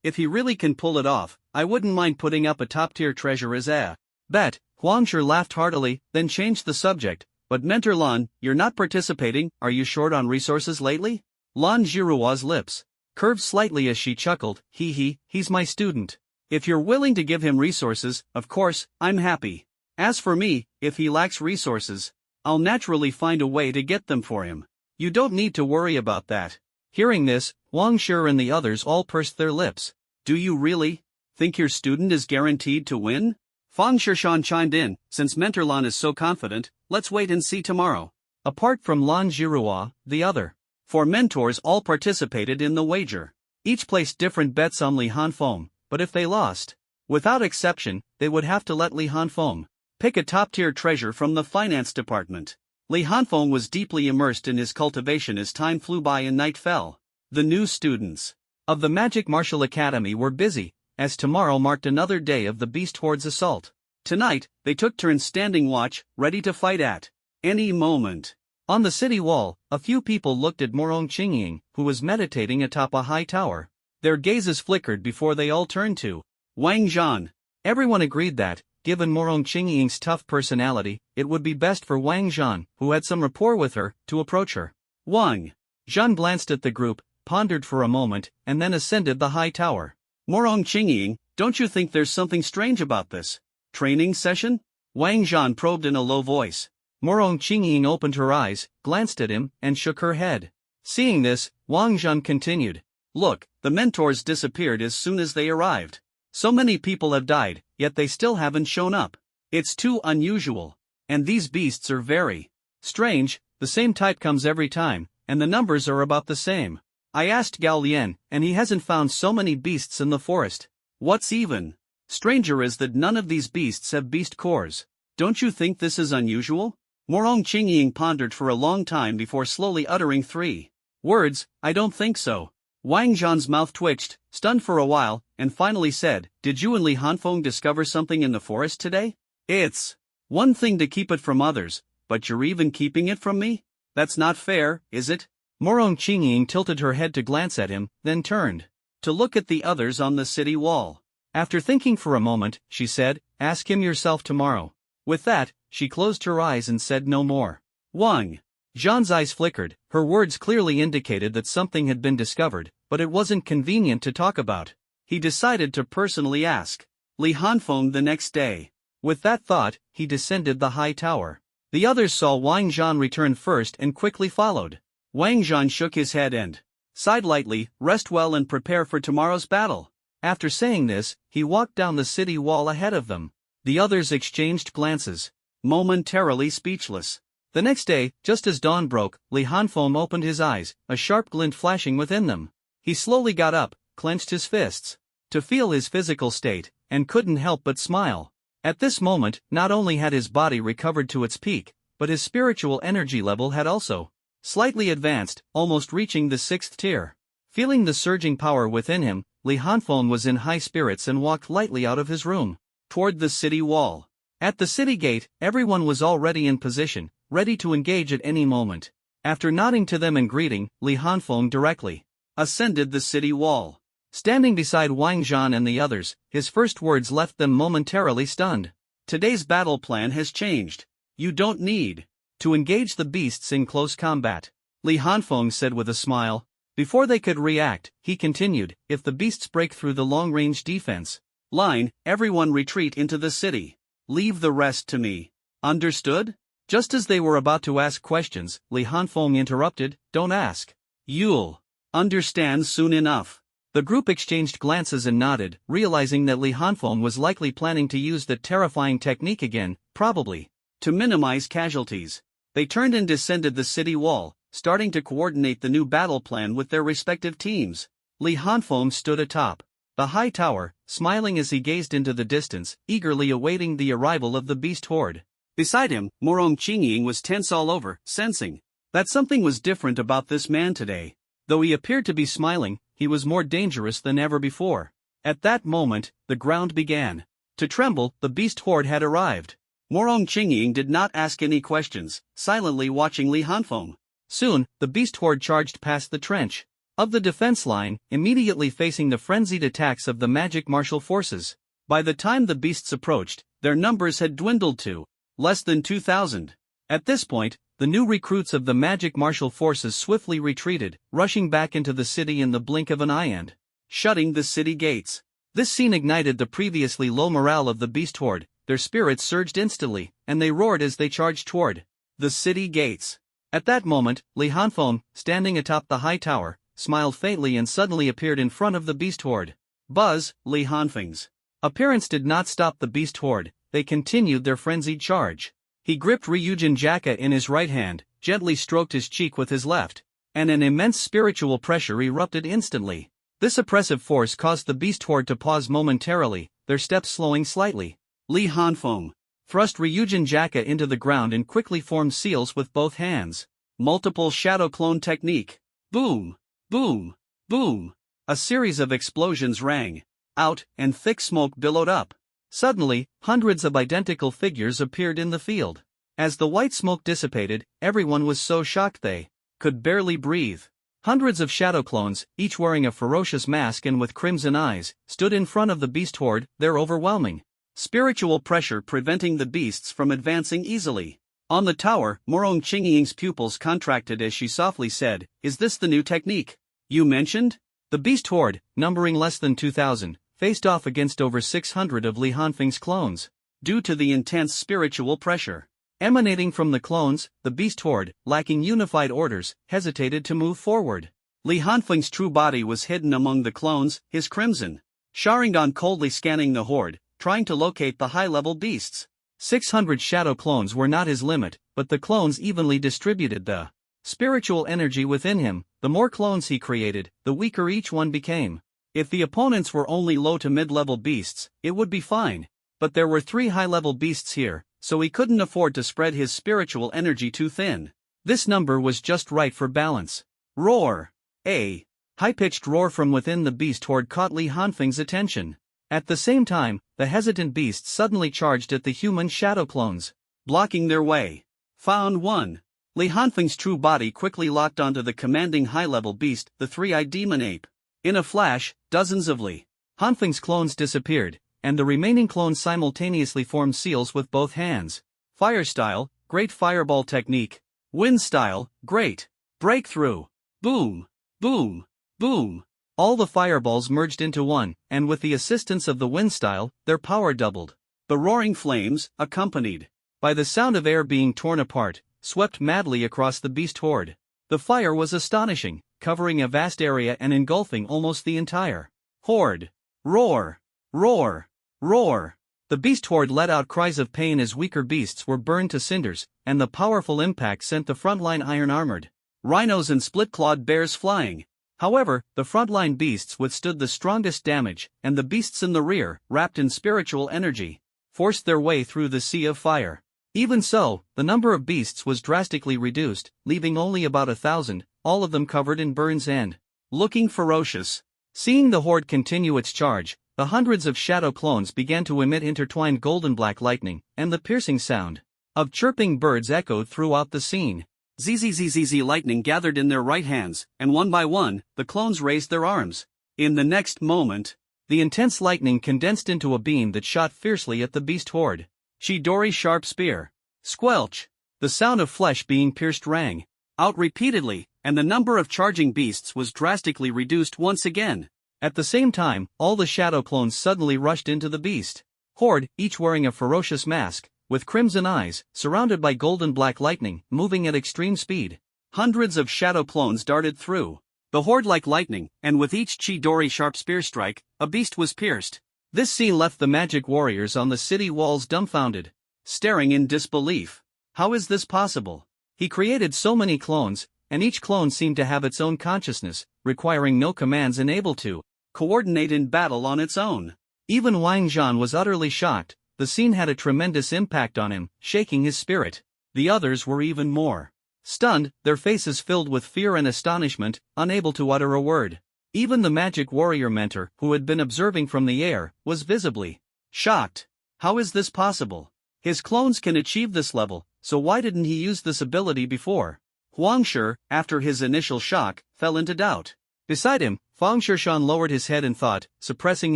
If he really can pull it off, I wouldn't mind putting up a top-tier treasure as a bet. Huangshe laughed heartily, then changed the subject. But Mentor Lan, you're not participating, are you short on resources lately? Lan Jiruwa's lips curved slightly as she chuckled, he's my student. If you're willing to give him resources, of course, I'm happy. As for me, if he lacks resources, I'll naturally find a way to get them for him. You don't need to worry about that. Hearing this, Huangshe and the others all pursed their lips. Do you really think your student is guaranteed to win? Fang Shishan chimed in, since Mentor Lan is so confident, let's wait and see tomorrow. Apart from Lan Jiruwa, the other 4 mentors all participated in the wager. Each placed different bets on Li Hanfeng, but if they lost, without exception, they would have to let Li Hanfeng pick a top-tier treasure from the finance department. Li Hanfeng was deeply immersed in his cultivation as time flew by and night fell. The new students of the Magic Martial Academy were busy, as tomorrow marked another day of the Beast Horde's assault. Tonight, they took turns standing watch, ready to fight at any moment. On the city wall, a few people looked at Murong Qingying, who was meditating atop a high tower. Their gazes flickered before they all turned to Wang Zhan. Everyone agreed that, given Murong Qingying's tough personality, it would be best for Wang Zhan, who had some rapport with her, to approach her. Wang Zhan glanced at the group, pondered for a moment, and then ascended the high tower. Murong Qingying, don't you think there's something strange about this training session? Wang Zhan probed in a low voice. Murong Qingying opened her eyes, glanced at him, and shook her head. Seeing this, Wang Zhan continued. Look, the mentors disappeared as soon as they arrived. So many people have died, yet they still haven't shown up. It's too unusual. And these beasts are very strange, the same type comes every time, and the numbers are about the same. I asked Gao Lian, and he hasn't found so many beasts in the forest. What's even stranger is that none of these beasts have beast cores. Don't you think this is unusual? Morong Qingying pondered for a long time before slowly uttering 3 words, I don't think so. Wang Zhan's mouth twitched, stunned for a while, and finally said, Did you and Li Hanfeng discover something in the forest today? It's one thing to keep it from others, but you're even keeping it from me? That's not fair, is it? Morong Qingying tilted her head to glance at him, then turned to look at the others on the city wall. After thinking for a moment, she said, Ask him yourself tomorrow. With that, she closed her eyes and said no more. Wang Zhan's eyes flickered, her words clearly indicated that something had been discovered, but it wasn't convenient to talk about. He decided to personally ask Li Hanfeng the next day. With that thought, he descended the high tower. The others saw Wang Zhan return first and quickly followed. Wang Zhan shook his head and sighed lightly, Rest well and prepare for tomorrow's battle. After saying this, he walked down the city wall ahead of them. The others exchanged glances, momentarily speechless. The next day, just as dawn broke, Li Hanfeng opened his eyes, a sharp glint flashing within them. He slowly got up, clenched his fists to feel his physical state, and couldn't help but smile. At this moment, not only had his body recovered to its peak, but his spiritual energy level had also slightly advanced, almost reaching the 6th tier. Feeling the surging power within him, Li Hanfeng was in high spirits and walked lightly out of his room toward the city wall. At the city gate, everyone was already in position, ready to engage at any moment. After nodding to them and greeting, Li Hanfeng directly ascended the city wall. Standing beside Wang Zhan and the others, his first words left them momentarily stunned. Today's battle plan has changed. You don't need to engage the beasts in close combat, Li Hanfeng said with a smile. Before they could react, he continued, If the beasts break through the long-range defense line, everyone retreat into the city. Leave the rest to me. Understood? Just as they were about to ask questions, Li Hanfeng interrupted, Don't ask. You'll understand soon enough. The group exchanged glances and nodded, realizing that Li Hanfeng was likely planning to use the terrifying technique again, probably to minimize casualties. They turned and descended the city wall, starting to coordinate the new battle plan with their respective teams. Li Hanfeng stood atop the high tower, smiling as he gazed into the distance, eagerly awaiting the arrival of the beast horde. Beside him, Morong Qingying was tense all over, sensing that something was different about this man today. Though he appeared to be smiling, he was more dangerous than ever before. At that moment, the ground began to tremble. The beast horde had arrived. Morong Qingying did not ask any questions, silently watching Li Hanfeng. Soon, the beast horde charged past the trench of the defense line, immediately facing the frenzied attacks of the magic martial forces. By the time the beasts approached, their numbers had dwindled to less than 2,000. At this point, the new recruits of the magic martial forces swiftly retreated, rushing back into the city in the blink of an eye and shutting the city gates. This scene ignited the previously low morale of the beast horde. Their spirits surged instantly, and they roared as they charged toward the city gates. At that moment, Li Hanfeng, standing atop the high tower, smiled faintly and suddenly appeared in front of the beast horde. Buzz, Li Hanfeng's appearance did not stop the beast horde. They continued their frenzied charge. He gripped Ryujin Jaka in his right hand, gently stroked his cheek with his left, and an immense spiritual pressure erupted instantly. This oppressive force caused the beast horde to pause momentarily, their steps slowing slightly. Li Hanfeng thrust Ryujin Jaka into the ground and quickly formed seals with both hands. Multiple shadow clone technique. Boom, boom, boom. A series of explosions rang out, and thick smoke billowed up. Suddenly, hundreds of identical figures appeared in the field. As the white smoke dissipated, everyone was so shocked they could barely breathe. Hundreds of shadow clones, each wearing a ferocious mask and with crimson eyes, stood in front of the beast horde, their overwhelming spiritual pressure preventing the beasts from advancing easily. On the tower, Morong Qingying's pupils contracted as she softly said, Is this the new technique you mentioned? The beast horde, numbering less than 2,000, faced off against over 600 of Li Hanfeng's clones. Due to the intense spiritual pressure emanating from the clones, the beast horde, lacking unified orders, hesitated to move forward. Li Hanfeng's true body was hidden among the clones, his crimson Sharingan coldly scanning the horde, trying to locate the high-level beasts. 600 shadow clones were not his limit, but the clones evenly distributed the spiritual energy within him. The more clones he created, the weaker each one became. If the opponents were only low to mid-level beasts, it would be fine. But there were 3 high-level beasts here, so he couldn't afford to spread his spiritual energy too thin. This number was just right for balance. Roar! A high-pitched roar from within the beast horde caught Li Hanfeng's attention. At the same time, the hesitant beasts suddenly charged at the human shadow clones, blocking their way. Found one. Li Hanfeng's true body quickly locked onto the commanding high-level beast, the 3-eyed demon ape. In a flash, dozens of Li Hanfeng's clones disappeared, and the remaining clones simultaneously formed seals with both hands. Fire style, great fireball technique. Wind style, great breakthrough. Boom, boom, boom. All the fireballs merged into one, and with the assistance of the wind style, their power doubled. The roaring flames, accompanied by the sound of air being torn apart, swept madly across the beast horde. The fire was astonishing, covering a vast area and engulfing almost the entire horde. Roar! Roar! Roar! The beast horde let out cries of pain as weaker beasts were burned to cinders, and the powerful impact sent the frontline iron-armored rhinos and split-clawed bears flying. However, the frontline beasts withstood the strongest damage, and the beasts in the rear, wrapped in spiritual energy, forced their way through the sea of fire. Even so, the number of beasts was drastically reduced, leaving only about 1,000, all of them covered in burns and looking ferocious. Seeing the horde continue its charge, the hundreds of shadow clones began to emit intertwined golden-black lightning, and the piercing sound of chirping birds echoed throughout the scene. Zzzzz lightning gathered in their right hands, and one by one, the clones raised their arms. In the next moment, the intense lightning condensed into a beam that shot fiercely at the beast horde. Chidori's sharp spear. Squelch! The sound of flesh being pierced rang out repeatedly, and the number of charging beasts was drastically reduced once again. At the same time, all the shadow clones suddenly rushed into the beast horde, each wearing a ferocious mask, with crimson eyes, surrounded by golden-black lightning, moving at extreme speed. Hundreds of shadow clones darted through the horde like lightning, and with each Chidori sharp spear strike, a beast was pierced. This scene left the magic warriors on the city walls dumbfounded, staring in disbelief. How is this possible? He created so many clones, and each clone seemed to have its own consciousness, requiring no commands and able to coordinate in battle on its own. Even Wang Zhan was utterly shocked. The scene had a tremendous impact on him, shaking his spirit. The others were even more stunned, their faces filled with fear and astonishment, unable to utter a word. Even the magic warrior mentor, who had been observing from the air, was visibly shocked. How is this possible? His clones can achieve this level, so why didn't he use this ability before? Huang Shi, after his initial shock, fell into doubt. Beside him, Fang Shishan lowered his head in thought, suppressing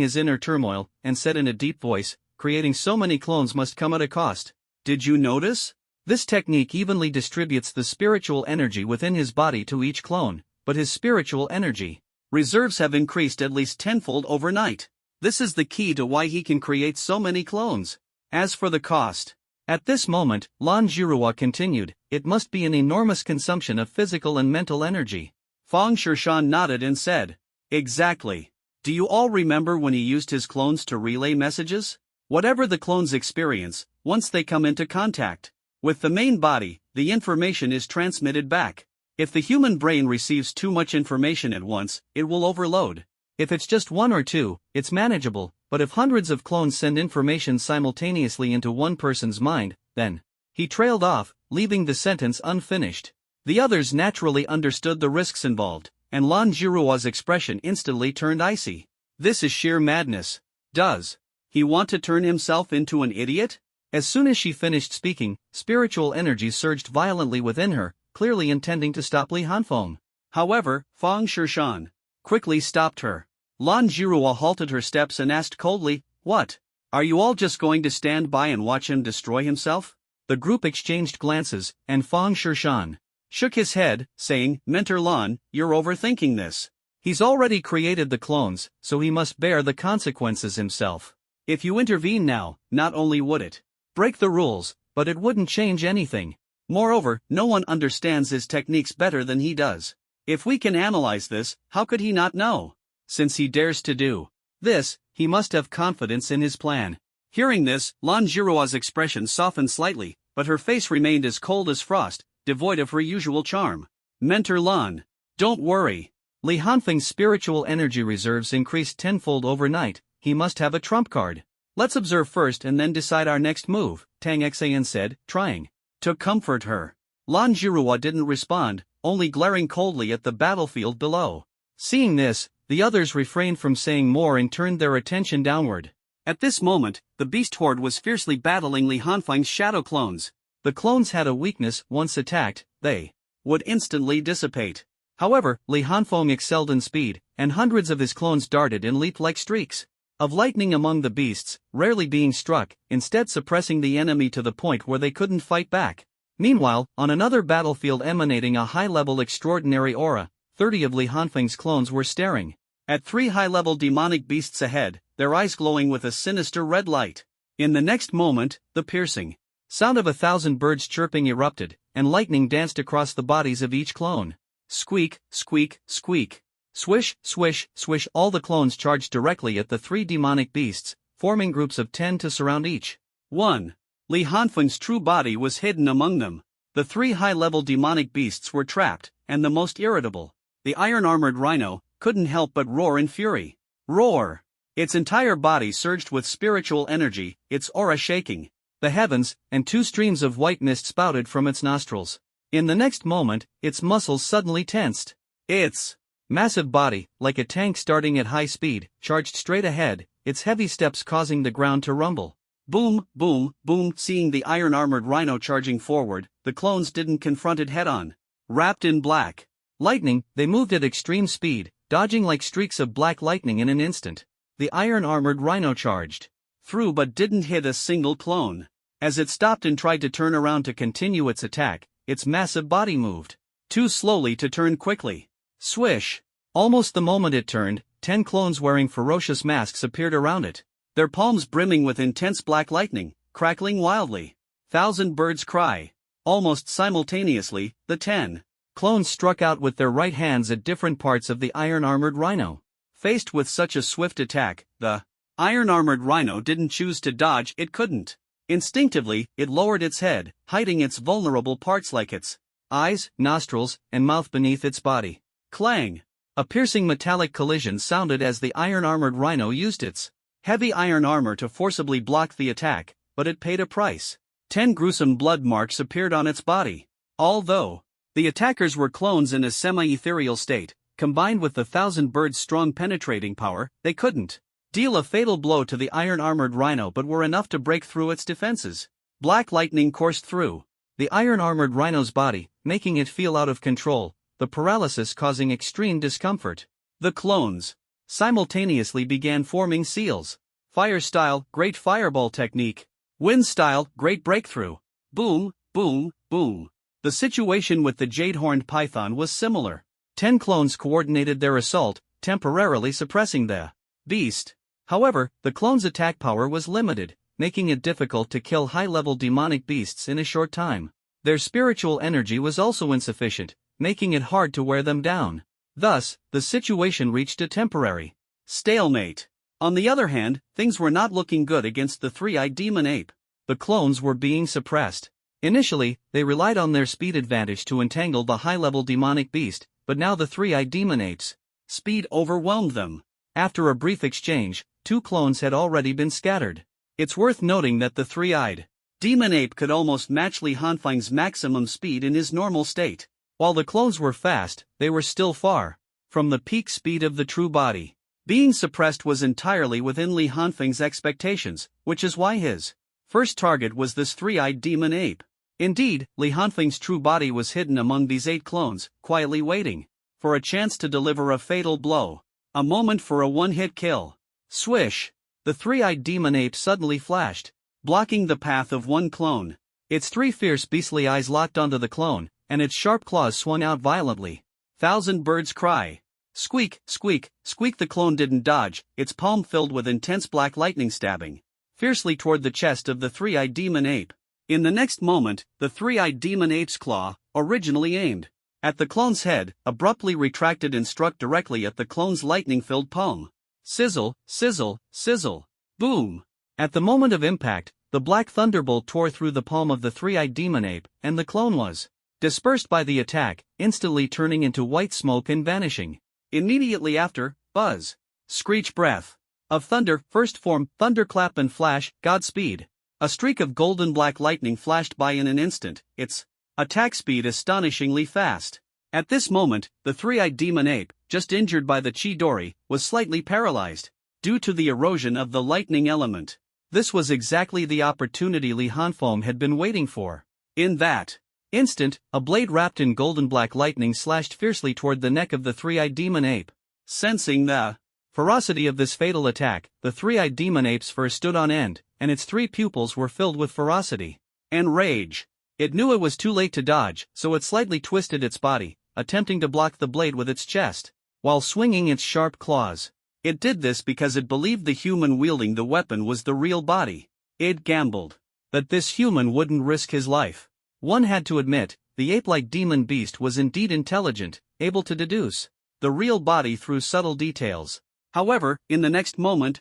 his inner turmoil, and said in a deep voice, "Creating so many clones must come at a cost. Did you notice? This technique evenly distributes the spiritual energy within his body to each clone, but his spiritual energy reserves have increased at least tenfold overnight. This is the key to why he can create so many clones. As for the cost..." At this moment, Lan Zhirua continued, "It must be an enormous consumption of physical and mental energy." Fang Shishan nodded and said, "Exactly. Do you all remember when he used his clones to relay messages? Whatever the clones experience, once they come into contact with the main body, the information is transmitted back. If the human brain receives too much information at once, it will overload. If it's just one or two, it's manageable, but if hundreds of clones send information simultaneously into one person's mind, then..." He trailed off, leaving the sentence unfinished. The others naturally understood the risks involved, and Lan Zhirua's expression instantly turned icy. This is sheer madness. Does he want to turn himself into an idiot? As soon as she finished speaking, spiritual energy surged violently within her, clearly intending to stop Li Hanfeng. However, Fang Shishan quickly stopped her. Lan Zhirua halted her steps and asked coldly, "What? Are you all just going to stand by and watch him destroy himself?" The group exchanged glances, and Fang Shishan shook his head, saying, "Mentor Lan, you're overthinking this. He's already created the clones, so he must bear the consequences himself. If you intervene now, not only would it break the rules, but it wouldn't change anything. Moreover, no one understands his techniques better than he does. If we can analyze this, how could he not know? Since he dares to do this, he must have confidence in his plan. Hearing this, Lan Jiruo's expression softened slightly, but her face remained as cold as frost, devoid of her usual charm. Mentor Lan. Don't worry. Li Hanfeng's spiritual energy reserves increased tenfold overnight. He must have a trump card. Let's observe first and then decide our next move, Tang Xan said, trying to comfort her. Lan Jiruo didn't respond, only glaring coldly at the battlefield below. Seeing this, the others refrained from saying more and turned their attention downward. At this moment, the beast horde was fiercely battling Li Hanfeng's shadow clones. The clones had a weakness: once attacked, they would instantly dissipate. However, Li Hanfeng excelled in speed, and hundreds of his clones darted and leaped like streaks of lightning among the beasts, rarely being struck, instead suppressing the enemy to the point where they couldn't fight back. Meanwhile, on another battlefield emanating a high-level extraordinary aura, 30 of Li Hanfeng's clones were staring at 3 high-level demonic beasts ahead, their eyes glowing with a sinister red light. In the next moment, the piercing sound of 1,000 birds chirping erupted, and lightning danced across the bodies of each clone. Squeak, squeak, squeak. Swish, swish, swish. All the clones charged directly at the 3 demonic beasts, forming groups of 10 to surround each. 1. Li Hanfeng's true body was hidden among them. The 3 high-level demonic beasts were trapped, and the most irritable, the iron-armored rhino, couldn't help but roar in fury. Roar! Its entire body surged with spiritual energy, its aura shaking the heavens, and 2 streams of white mist spouted from its nostrils. In the next moment, its muscles suddenly tensed. Its massive body, like a tank starting at high speed, charged straight ahead, its heavy steps causing the ground to rumble. Boom, boom, boom. Seeing the iron-armored rhino charging forward, the clones didn't confront it head-on. Wrapped in black lightning, they moved at extreme speed, dodging like streaks of black lightning in an instant. The iron-armored rhino charged through but didn't hit a single clone. As it stopped and tried to turn around to continue its attack, its massive body moved too slowly to turn quickly. Swish! Almost the moment it turned, 10 clones wearing ferocious masks appeared around it, their palms brimming with intense black lightning, crackling wildly. 1,000 birds cry. Almost simultaneously, the 10 clones struck out with their right hands at different parts of the iron-armored rhino. Faced with such a swift attack, the iron-armored rhino didn't choose to dodge. It couldn't. Instinctively, it lowered its head, hiding its vulnerable parts like its eyes, nostrils, and mouth beneath its body. Clang! A piercing metallic collision sounded as the iron-armored rhino used its heavy iron armor to forcibly block the attack, but it paid a price. 10 gruesome blood marks appeared on its body. Although the attackers were clones in a semi-ethereal state, combined with the 1,000 birds' strong penetrating power, they couldn't deal a fatal blow to the iron-armored rhino but were enough to break through its defenses. Black lightning coursed through the iron-armored rhino's body, making it feel out of control, the paralysis causing extreme discomfort. The clones simultaneously began forming seals. Fire style, great fireball technique. Wind style, great breakthrough. Boom, boom, boom. The situation with the jade-horned python was similar. 10 clones coordinated their assault, temporarily suppressing the beast. However, the clones' attack power was limited, making it difficult to kill high-level demonic beasts in a short time. Their spiritual energy was also insufficient, making it hard to wear them down. Thus, the situation reached a temporary stalemate. On the other hand, things were not looking good against the 3-eyed demon ape. The clones were being suppressed. Initially, they relied on their speed advantage to entangle the high-level demonic beast, but now the 3-eyed demon ape's speed overwhelmed them. After a brief exchange, 2 clones had already been scattered. It's worth noting that the 3-eyed demon ape could almost match Li Hanfeng's maximum speed in his normal state. While the clones were fast, they were still far from the peak speed of the true body. Being suppressed was entirely within Li Hanfeng's expectations, which is why his first target was this 3-eyed demon ape. Indeed, Li Hanfeng's true body was hidden among these 8 clones, quietly waiting for a chance to deliver a fatal blow. A moment for a one-hit kill. Swish! The 3-eyed demon ape suddenly flashed, blocking the path of one clone. Its 3 fierce beastly eyes locked onto the clone, and its sharp claws swung out violently. 1,000 birds cry. Squeak, squeak, squeak. The clone didn't dodge, its palm filled with intense black lightning stabbing fiercely toward the chest of the 3-eyed demon ape. In the next moment, the 3-eyed demon ape's claw, originally aimed at the clone's head, abruptly retracted and struck directly at the clone's lightning-filled palm. Sizzle, sizzle, sizzle. Boom! At the moment of impact, the black thunderbolt tore through the palm of the three-eyed demon ape, and the clone was dispersed by the attack, instantly turning into white smoke and vanishing. Immediately after, buzz, screech, breath of thunder, first form, thunderclap and flash, Godspeed. A streak of golden black lightning flashed by in an instant, its attack speed astonishingly fast. At this moment, the three-eyed demon ape, just injured by the Chidori, was slightly paralyzed due to the erosion of the lightning element. This was exactly the opportunity Li Hanfeng had been waiting for. In that instant, a blade wrapped in golden black lightning slashed fiercely toward the neck of the three-eyed demon ape. Sensing the ferocity of this fatal attack, the three-eyed demon ape's fur stood on end, and its three pupils were filled with ferocity and rage. It knew it was too late to dodge, so it slightly twisted its body, attempting to block the blade with its chest, while swinging its sharp claws. It did this because it believed the human wielding the weapon was the real body. It gambled that this human wouldn't risk his life. One had to admit, the ape-like demon beast was indeed intelligent, able to deduce the real body through subtle details. However, in the next moment,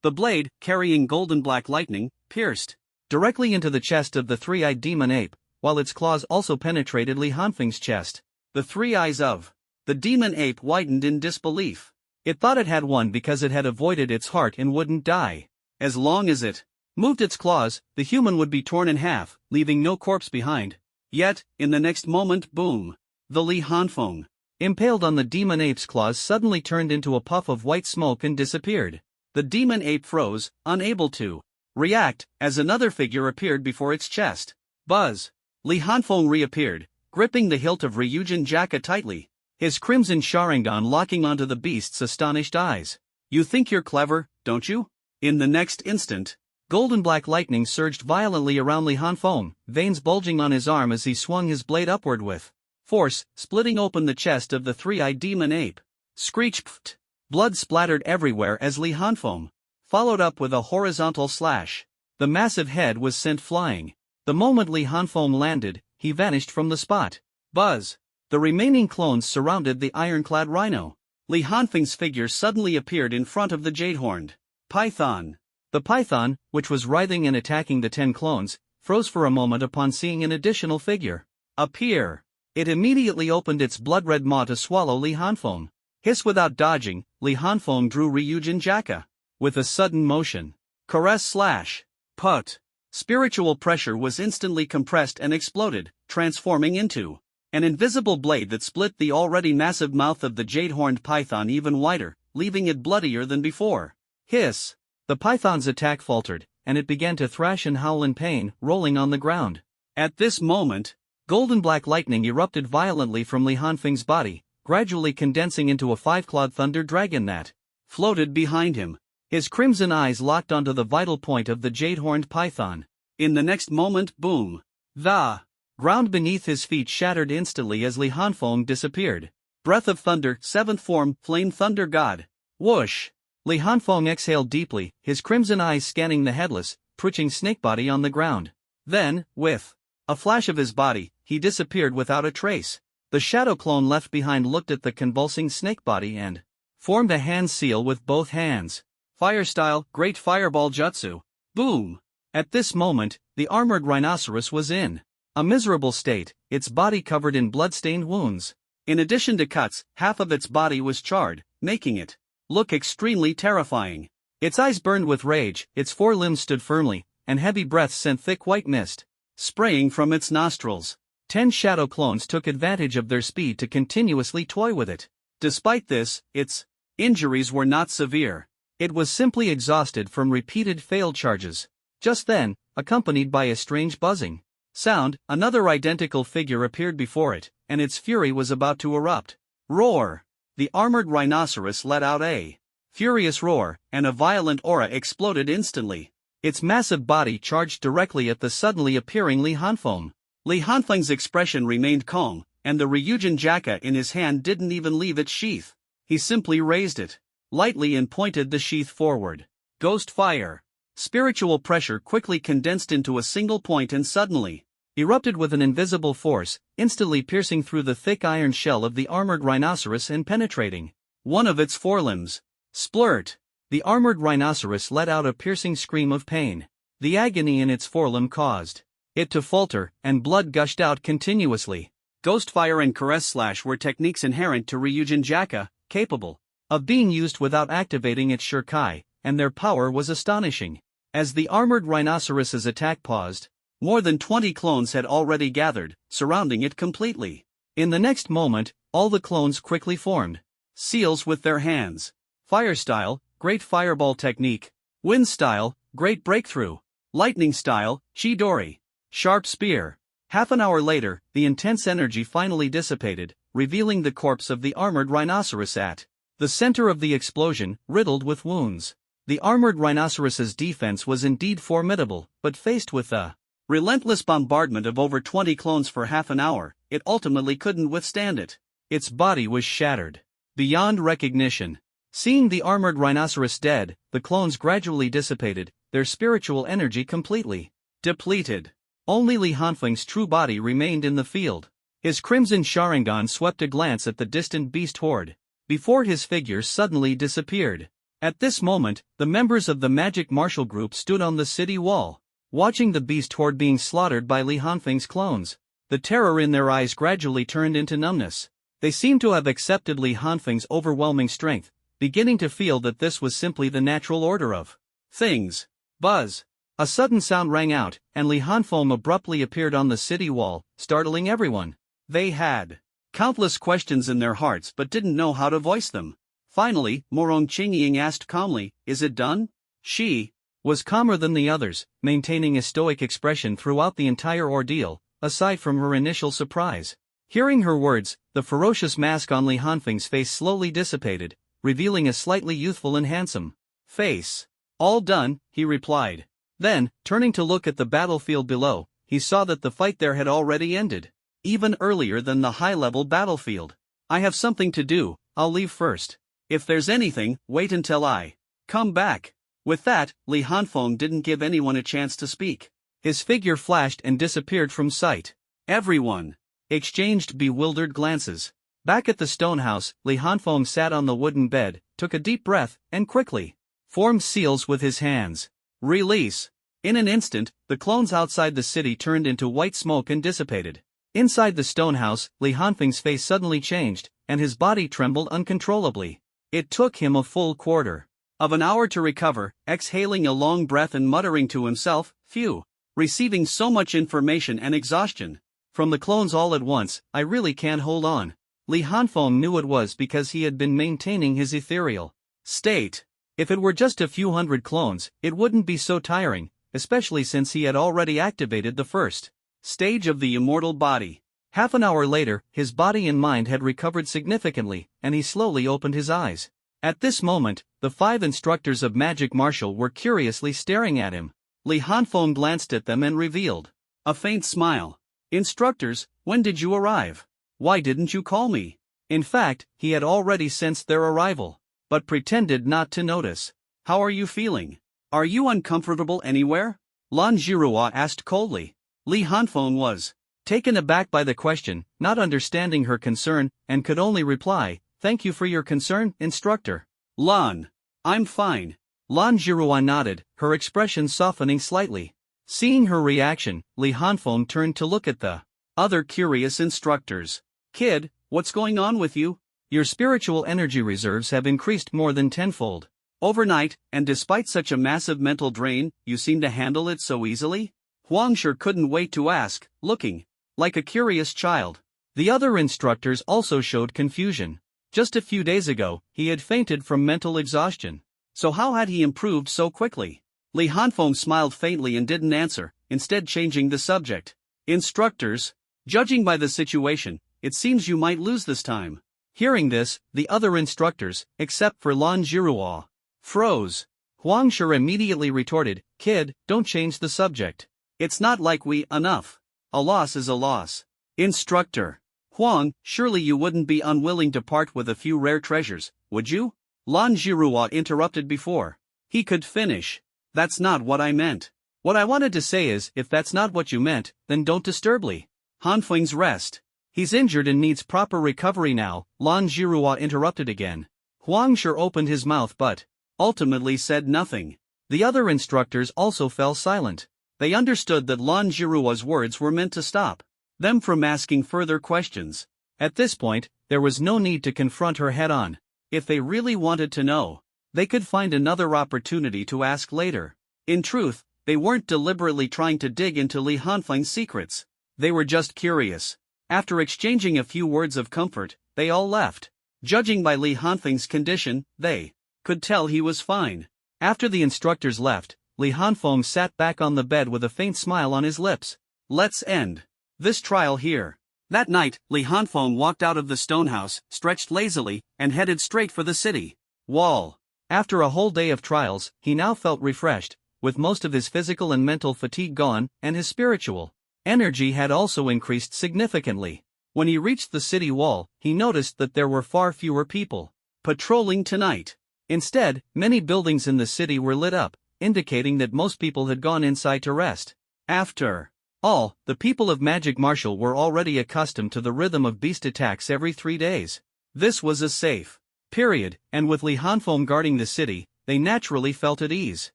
the blade, carrying golden black lightning, pierced directly into the chest of the three-eyed demon ape, while its claws also penetrated Li Hanfeng's chest. The three eyes of the demon ape widened in disbelief. It thought it had won because it had avoided its heart and wouldn't die. As long as it moved its claws, the human would be torn in half, leaving no corpse behind. Yet, in the next moment, boom! The Li Hanfeng, impaled on the demon ape's claws, suddenly turned into a puff of white smoke and disappeared. The demon ape froze, unable to react, as another figure appeared before its chest. Buzz! Li Hanfeng reappeared, gripping the hilt of Ryujin Jaka tightly, his crimson Sharingan locking onto the beast's astonished eyes. You think you're clever, don't you? In the next instant, golden black lightning surged violently around Li Hanfeng, veins bulging on his arm as he swung his blade upward with force, splitting open the chest of the three-eyed demon ape. Screech! Pft! Blood splattered everywhere as Li Hanfeng followed up with a horizontal slash. The massive head was sent flying. The moment Li Hanfeng landed, he vanished from the spot. Buzz! The remaining clones surrounded the ironclad rhino. Li Hanfeng's figure suddenly appeared in front of the jade-horned python. The python, which was writhing and attacking the 10 clones, froze for a moment upon seeing an additional figure appear. It immediately opened its blood-red maw to swallow Li Hanfeng. Hiss without dodging, Li Hanfeng drew Ryujin Jaka. With a sudden motion, caress slash, put. Spiritual pressure was instantly compressed and exploded, transforming into an invisible blade that split the already massive mouth of the jade-horned python even wider, leaving it bloodier than before. Hiss! The python's attack faltered, and it began to thrash and howl in pain, rolling on the ground. At this moment, golden black lightning erupted violently from Li Hanfeng's body, gradually condensing into a 5-clawed thunder dragon that floated behind him. His crimson eyes locked onto the vital point of the jade-horned python. In the next moment, boom! The ground beneath his feet shattered instantly as Li Hanfeng disappeared. Breath of thunder, 7th form, flame thunder god. Whoosh! Li Hanfeng exhaled deeply, his crimson eyes scanning the headless, twitching snake body on the ground. Then, with a flash of his body, he disappeared without a trace. The shadow clone left behind looked at the convulsing snake body and formed a hand seal with both hands. Fire style, great fireball jutsu. Boom! At this moment, the armored rhinoceros was in a miserable state, its body covered in blood-stained wounds. In addition to cuts, half of its body was charred, making it look extremely terrifying. Its eyes burned with rage, its forelimbs stood firmly, and heavy breaths sent thick white mist spraying from its nostrils. 10 shadow clones took advantage of their speed to continuously toy with it. Despite this, its injuries were not severe. It was simply exhausted from repeated failed charges. Just then, accompanied by a strange buzzing sound, another identical figure appeared before it, and its fury was about to erupt. Roar! The armored rhinoceros let out a furious roar, and a violent aura exploded instantly. Its massive body charged directly at the suddenly appearing Li Hanfeng. Li Hanfeng's expression remained calm, and the Ryujin Jaka in his hand didn't even leave its sheath. He simply raised it lightly and pointed the sheath forward. Ghost fire! Spiritual pressure quickly condensed into a single point and suddenly erupted with an invisible force, instantly piercing through the thick iron shell of the armored rhinoceros and penetrating one of its forelimbs. Splurt! The armored rhinoceros let out a piercing scream of pain. The agony in its forelimb caused it to falter, and blood gushed out continuously. Ghostfire and Caress Slash were techniques inherent to Ryujin Jaka, capable of being used without activating its Shurkai, and their power was astonishing. As the armored rhinoceros's attack paused, more than 20 clones had already gathered, surrounding it completely. In the next moment, all the clones quickly formed seals with their hands. Fire style, great fireball technique. Wind style, great breakthrough. Lightning style, Chidori. Sharp spear. Half an hour later, the intense energy finally dissipated, revealing the corpse of the armored rhinoceros at the center of the explosion, riddled with wounds. The armored rhinoceros's defense was indeed formidable, but faced with a relentless bombardment of over 20 clones for half an hour, it ultimately couldn't withstand it. Its body was shattered beyond recognition. Seeing the armored rhinoceros dead, the clones gradually dissipated, their spiritual energy completely depleted. Only Li Hanfeng's true body remained in the field. His crimson Sharingan swept a glance at the distant beast horde, before his figure suddenly disappeared. At this moment, the members of the magic martial group stood on the city wall, watching the beast horde being slaughtered by Li Hanfeng's clones. The terror in their eyes gradually turned into numbness. They seemed to have accepted Li Hanfeng's overwhelming strength, beginning to feel that this was simply the natural order of things. Buzz! A sudden sound rang out, and Li Hanfeng abruptly appeared on the city wall, startling everyone. They had countless questions in their hearts but didn't know how to voice them. Finally, Morong Qingying asked calmly, "Is it done?" She was calmer than the others, maintaining a stoic expression throughout the entire ordeal, aside from her initial surprise. Hearing her words, the ferocious mask on Li Hanfeng's face slowly dissipated, revealing a slightly youthful and handsome face. "All done," he replied. Then, turning to look at the battlefield below, he saw that the fight there had already ended, even earlier than the high-level battlefield. "I have something to do, I'll leave first. If there's anything, wait until I come back." With that, Li Hanfeng didn't give anyone a chance to speak. His figure flashed and disappeared from sight. Everyone exchanged bewildered glances. Back at the stone house, Li Hanfeng sat on the wooden bed, took a deep breath, and quickly formed seals with his hands. Release! In an instant, the clones outside the city turned into white smoke and dissipated. Inside the stone house, Li Hanfeng's face suddenly changed, and his body trembled uncontrollably. It took him a full quarter of an hour to recover, exhaling a long breath and muttering to himself, "Phew. Receiving so much information and exhaustion from the clones all at once, I really can't hold on." Li Hanfeng knew it was because he had been maintaining his ethereal state. If it were just a few hundred clones, it wouldn't be so tiring, especially since he had already activated the first stage of the immortal body. Half an hour later, his body and mind had recovered significantly, and he slowly opened his eyes. At this moment, the 5 instructors of magic martial were curiously staring at him. Li Hanfeng glanced at them and revealed a faint smile. "Instructors, when did you arrive? Why didn't you call me?" In fact, he had already sensed their arrival, but pretended not to notice. "How are you feeling? Are you uncomfortable anywhere?" Lan Zhirua asked coldly. Li Hanfeng was taken aback by the question, not understanding her concern, and could only reply, "Thank you for your concern, instructor." "Lan, I'm fine." Lan Zhirua nodded, her expression softening slightly. Seeing her reaction, Li Hanfeng turned to look at the other curious instructors. "Kid, what's going on with you? Your spiritual energy reserves have increased more than tenfold overnight, and despite such a massive mental drain, you seem to handle it so easily?" Huang Shi couldn't wait to ask, looking like a curious child. The other instructors also showed confusion. Just a few days ago, he had fainted from mental exhaustion. So how had he improved so quickly? Li Hanfeng smiled faintly and didn't answer, instead changing the subject. "Instructors, judging by the situation, it seems you might lose this time." Hearing this, the other instructors, except for Lan Zhirua, froze. Huang Shi immediately retorted, "Kid, don't change the subject. It's not like we enough. A loss is a loss." "Instructor Huang, surely you wouldn't be unwilling to part with a few rare treasures, would you?" Lan Zhirua interrupted before he could finish. "That's not what I meant. What I wanted to say is, if that's not what you meant, then don't disturb Li Hanfeng's rest. He's injured and needs proper recovery now." Lan Zhirua interrupted again. Huang Shi opened his mouth but ultimately said nothing. The other instructors also fell silent. They understood that Lan Jiruo's words were meant to stop them from asking further questions. At this point, there was no need to confront her head-on. If they really wanted to know, they could find another opportunity to ask later. In truth, they weren't deliberately trying to dig into Li Hanfeng's secrets. They were just curious. After exchanging a few words of comfort, they all left. Judging by Li Hanfeng's condition, they could tell he was fine. After the instructors left, Li Hanfeng sat back on the bed with a faint smile on his lips. Let's end this trial here. That night, Li Hanfeng walked out of the stone house, stretched lazily, and headed straight for the city wall. After a whole day of trials, he now felt refreshed, with most of his physical and mental fatigue gone, and his spiritual energy had also increased significantly. When he reached the city wall, he noticed that there were far fewer people patrolling tonight. Instead, many buildings in the city were lit up, indicating that most people had gone inside to rest. After all, the people of Magic Martial were already accustomed to the rhythm of beast attacks every 3 days. This was a safe period, and with Li Hanfeng guarding the city, they naturally felt at ease.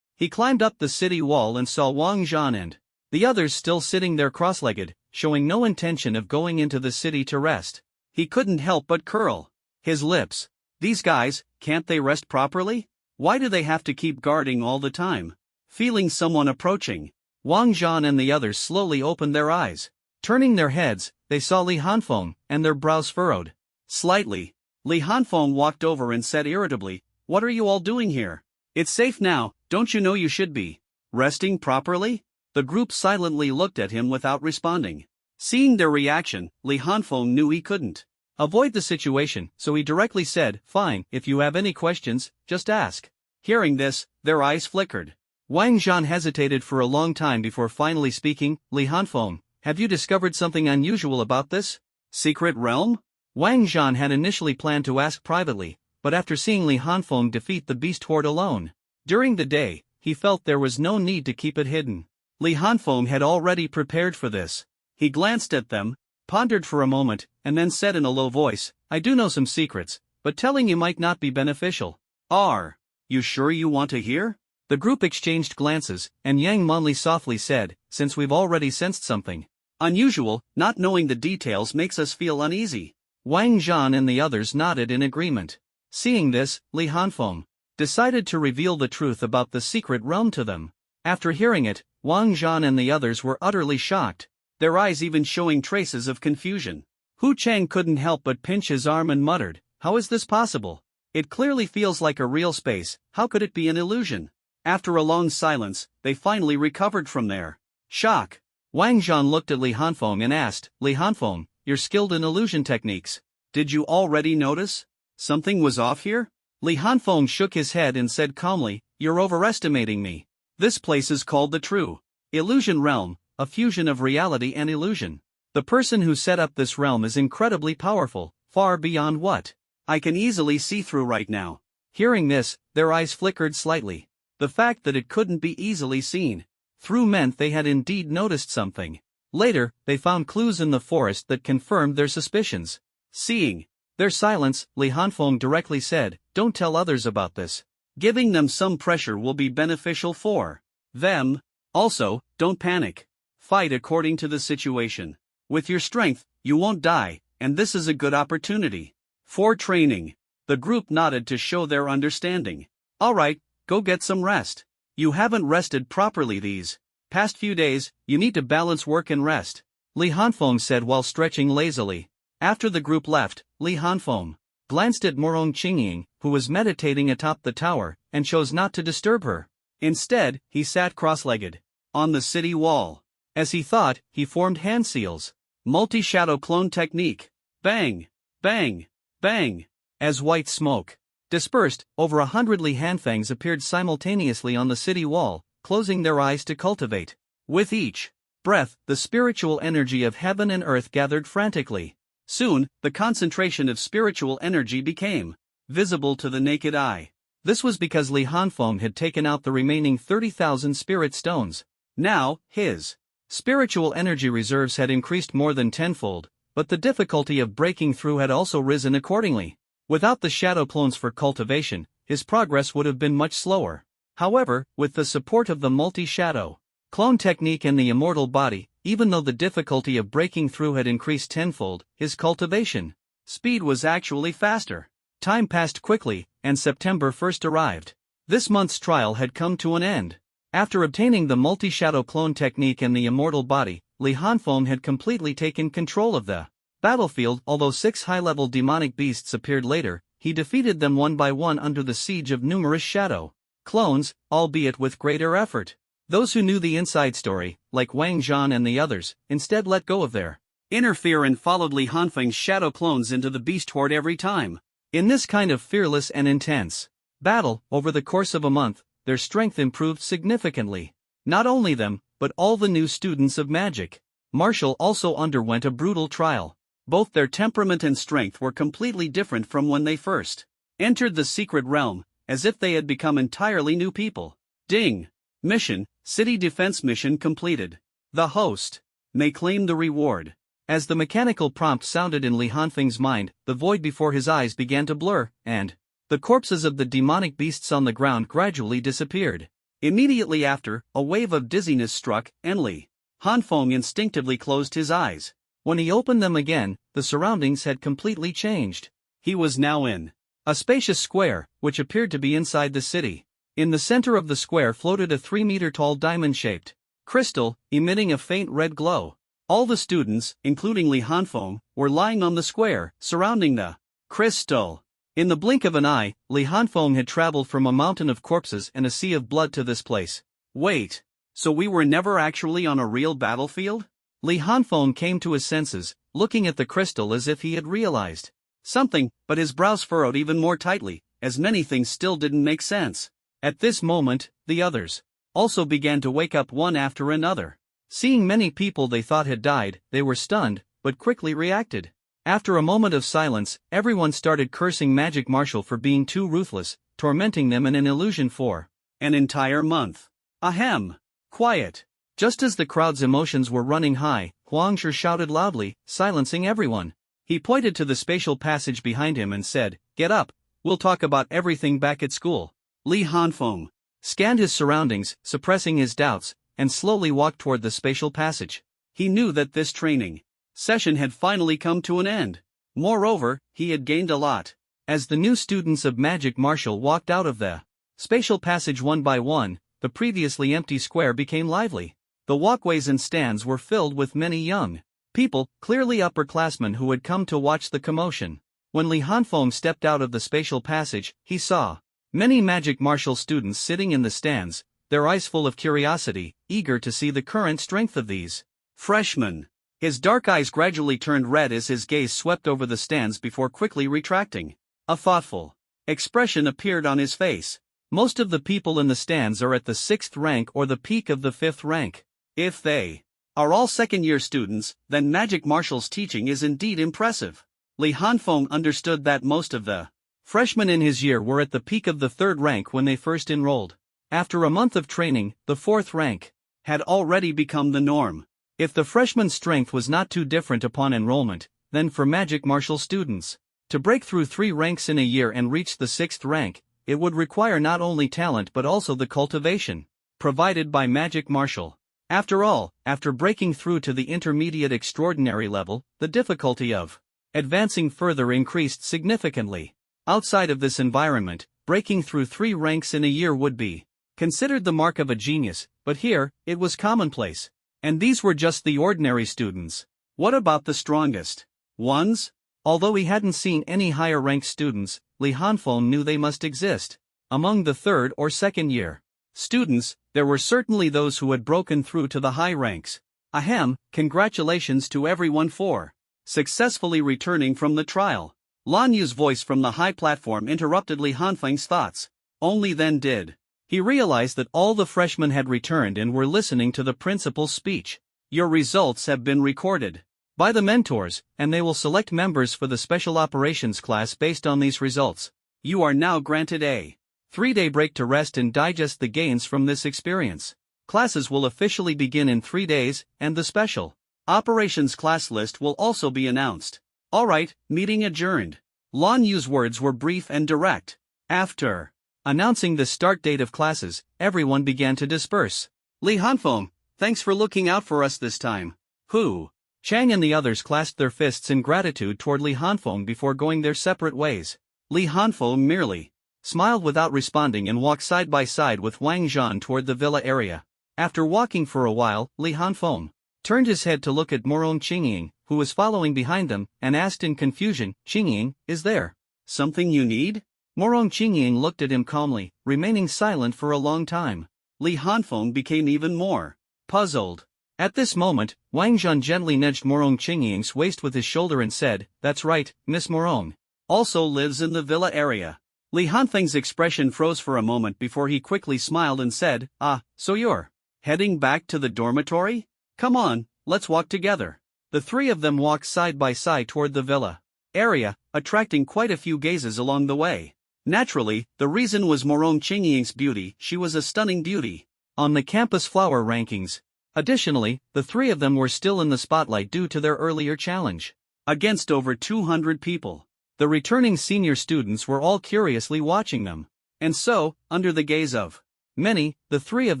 He climbed up the city wall and saw Wang Zhan and the others still sitting there cross-legged, showing no intention of going into the city to rest. He couldn't help but curl his lips. These guys, can't they rest properly? Why do they have to keep guarding all the time? Feeling someone approaching, Wang Zhan and the others slowly opened their eyes. Turning their heads, they saw Li Hanfeng, and their brows furrowed slightly. Li Hanfeng walked over and said irritably, "What are you all doing here? It's safe now, don't you know you should be resting properly?" The group silently looked at him without responding. Seeing their reaction, Li Hanfeng knew he couldn't avoid the situation, so he directly said, "Fine, if you have any questions, just ask." Hearing this, their eyes flickered. Wang Zhan hesitated for a long time before finally speaking. "Li Hanfeng, have you discovered something unusual about this secret realm?" Wang Zhan had initially planned to ask privately, but after seeing Li Hanfeng defeat the beast horde alone during the day, he felt there was no need to keep it hidden. Li Hanfeng had already prepared for this. He glanced at them, pondered for a moment, and then said in a low voice, "I do know some secrets, but telling you might not be beneficial." "Are you sure you want to hear?" The group exchanged glances, and Yang Monli softly said, "Since we've already sensed something unusual, not knowing the details makes us feel uneasy." Wang Zhan and the others nodded in agreement. Seeing this, Li Hanfeng decided to reveal the truth about the secret realm to them. After hearing it, Wang Zhan and the others were utterly shocked, their eyes even showing traces of confusion. Hu Chang couldn't help but pinch his arm and muttered, "How is this possible? It clearly feels like a real space, how could it be an illusion?" After a long silence, they finally recovered from their shock. Wang Zhan looked at Li Hanfeng and asked, "Li Hanfeng, you're skilled in illusion techniques. Did you already notice something was off here?" Li Hanfeng shook his head and said calmly, "You're overestimating me. This place is called the True Illusion Realm, a fusion of reality and illusion. The person who set up this realm is incredibly powerful, far beyond what I can easily see through right now." Hearing this, their eyes flickered slightly. The fact that it couldn't be easily seen through meant they had indeed noticed something. Later, they found clues in the forest that confirmed their suspicions. Seeing their silence, Li Hanfeng directly said, "Don't tell others about this. Giving them some pressure will be beneficial for them. Also, don't panic. Fight according to the situation. With your strength, you won't die, and this is a good opportunity for training." The group nodded to show their understanding. "All right, go get some rest. You haven't rested properly these past few days, you need to balance work and rest," Li Hanfeng said while stretching lazily. After the group left, Li Hanfeng glanced at Morong Qingying, who was meditating atop the tower, and chose not to disturb her. Instead, he sat cross-legged on the city wall. As he thought, he formed hand seals. Multi-shadow clone technique. Bang! Bang! Bang! As white smoke dispersed, over 100 Li Hanfengs appeared simultaneously on the city wall, closing their eyes to cultivate. With each breath, the spiritual energy of heaven and earth gathered frantically. Soon, the concentration of spiritual energy became visible to the naked eye. This was because Li Hanfeng had taken out the remaining 30,000 spirit stones. Now, his spiritual energy reserves had increased more than tenfold, but the difficulty of breaking through had also risen accordingly. Without the shadow clones for cultivation, his progress would have been much slower. However, with the support of the multi-shadow clone technique and the immortal body, even though the difficulty of breaking through had increased tenfold, his cultivation speed was actually faster. Time passed quickly, and September 1st arrived. This month's trial had come to an end. After obtaining the multi-shadow clone technique and the immortal body, Li Hanfeng had completely taken control of the battlefield. Although 6 high-level demonic beasts appeared later, he defeated them one by one under the siege of numerous shadow clones, albeit with greater effort. Those who knew the inside story, like Wang Zhan and the others, instead let go of their inner fear and followed Li Hanfeng's shadow clones into the beast horde every time. In this kind of fearless and intense battle, over the course of a month, their strength improved significantly. Not only them, but all the new students of magic martial also underwent a brutal trial. Both their temperament and strength were completely different from when they first entered the secret realm, as if they had become entirely new people. Ding! Mission, City Defense Mission completed. The host may claim the reward. As the mechanical prompt sounded in Li Hanfeng's mind, the void before his eyes began to blur, and the corpses of the demonic beasts on the ground gradually disappeared. Immediately after, a wave of dizziness struck, and Li Hanfeng instinctively closed his eyes. When he opened them again, the surroundings had completely changed. He was now in a spacious square, which appeared to be inside the city. In the center of the square floated a 3-meter-tall diamond-shaped crystal, emitting a faint red glow. All the students, including Li Hanfeng, were lying on the square, surrounding the crystal. In the blink of an eye, Li Hanfeng had traveled from a mountain of corpses and a sea of blood to this place. Wait, so we were never actually on a real battlefield? Li Hanfeng came to his senses, looking at the crystal as if he had realized something, but his brows furrowed even more tightly, as many things still didn't make sense. At this moment, the others also began to wake up one after another. Seeing many people they thought had died, they were stunned, but quickly reacted. After a moment of silence, everyone started cursing Magic Marshal for being too ruthless, tormenting them in an illusion for an entire month. Ahem! Quiet! Just as the crowd's emotions were running high, Huangshi shouted loudly, silencing everyone. He pointed to the spatial passage behind him and said, "Get up, we'll talk about everything back at school." Li Hanfeng scanned his surroundings, suppressing his doubts, and slowly walked toward the spatial passage. He knew that this training session had finally come to an end. Moreover, he had gained a lot. As the new students of Magic Martial walked out of the spatial passage one by one, the previously empty square became lively. The walkways and stands were filled with many young people, clearly upperclassmen who had come to watch the commotion. When Li Hanfeng stepped out of the spatial passage, he saw many Magic Martial students sitting in the stands, their eyes full of curiosity, eager to see the current strength of these freshmen. His dark eyes gradually turned red as his gaze swept over the stands before quickly retracting. A thoughtful expression appeared on his face. Most of the people in the stands are at the 6th rank or the peak of the 5th rank. If they are all second-year students, then Magic Martial's teaching is indeed impressive. Li Hanfeng understood that most of the freshmen in his year were at the peak of the 3rd rank when they first enrolled. After a month of training, the 4th rank had already become the norm. If the freshman's strength was not too different upon enrollment, then for Magic Martial students to break through 3 ranks in a year and reach the 6th rank, it would require not only talent but also the cultivation provided by Magic Martial. After all, after breaking through to the intermediate extraordinary level, the difficulty of advancing further increased significantly. Outside of this environment, breaking through 3 ranks in a year would be considered the mark of a genius, but here, it was commonplace. And these were just the ordinary students. What about the strongest ones? Although he hadn't seen any higher-ranked students, Li Hanfeng knew they must exist. Among the 3rd or 2nd year students, there were certainly those who had broken through to the high ranks. Ahem, congratulations to everyone for successfully returning from the trial. Lan Yu's voice from the high platform interrupted Li Hanfeng's thoughts. Only then did he realized that all the freshmen had returned and were listening to the principal's speech. Your results have been recorded by the mentors, and they will select members for the Special Operations class based on these results. You are now granted a 3-day break to rest and digest the gains from this experience. Classes will officially begin in 3 days, and the Special Operations class list will also be announced. Alright, meeting adjourned. Lan Yu's words were brief and direct. After Announcing the start date of classes, everyone began to disperse. Li Hanfeng, thanks for looking out for us this time. Who? Chang and the others clasped their fists in gratitude toward Li Hanfeng before going their separate ways. Li Hanfeng merely smiled without responding and walked side by side with Wang Zhan toward the villa area. After walking for a while, Li Hanfeng turned his head to look at Morong Qingying, who was following behind them, and asked in confusion, Qingying, is there something you need? Morong Qingying looked at him calmly, remaining silent for a long time. Li Hanfeng became even more puzzled. At this moment, Wang Zhan gently nudged Morong Qingying's waist with his shoulder and said, that's right, Miss Morong also lives in the villa area. Li Hanfeng's expression froze for a moment before he quickly smiled and said, so you're heading back to the dormitory? Come on, let's walk together. The three of them walked side by side toward the villa area, attracting quite a few gazes along the way. Naturally, the reason was Morong Qingying's beauty. She was a stunning beauty on the campus flower rankings. Additionally, the three of them were still in the spotlight due to their earlier challenge against over 200 people. The returning senior students were all curiously watching them. And so, under the gaze of many, the three of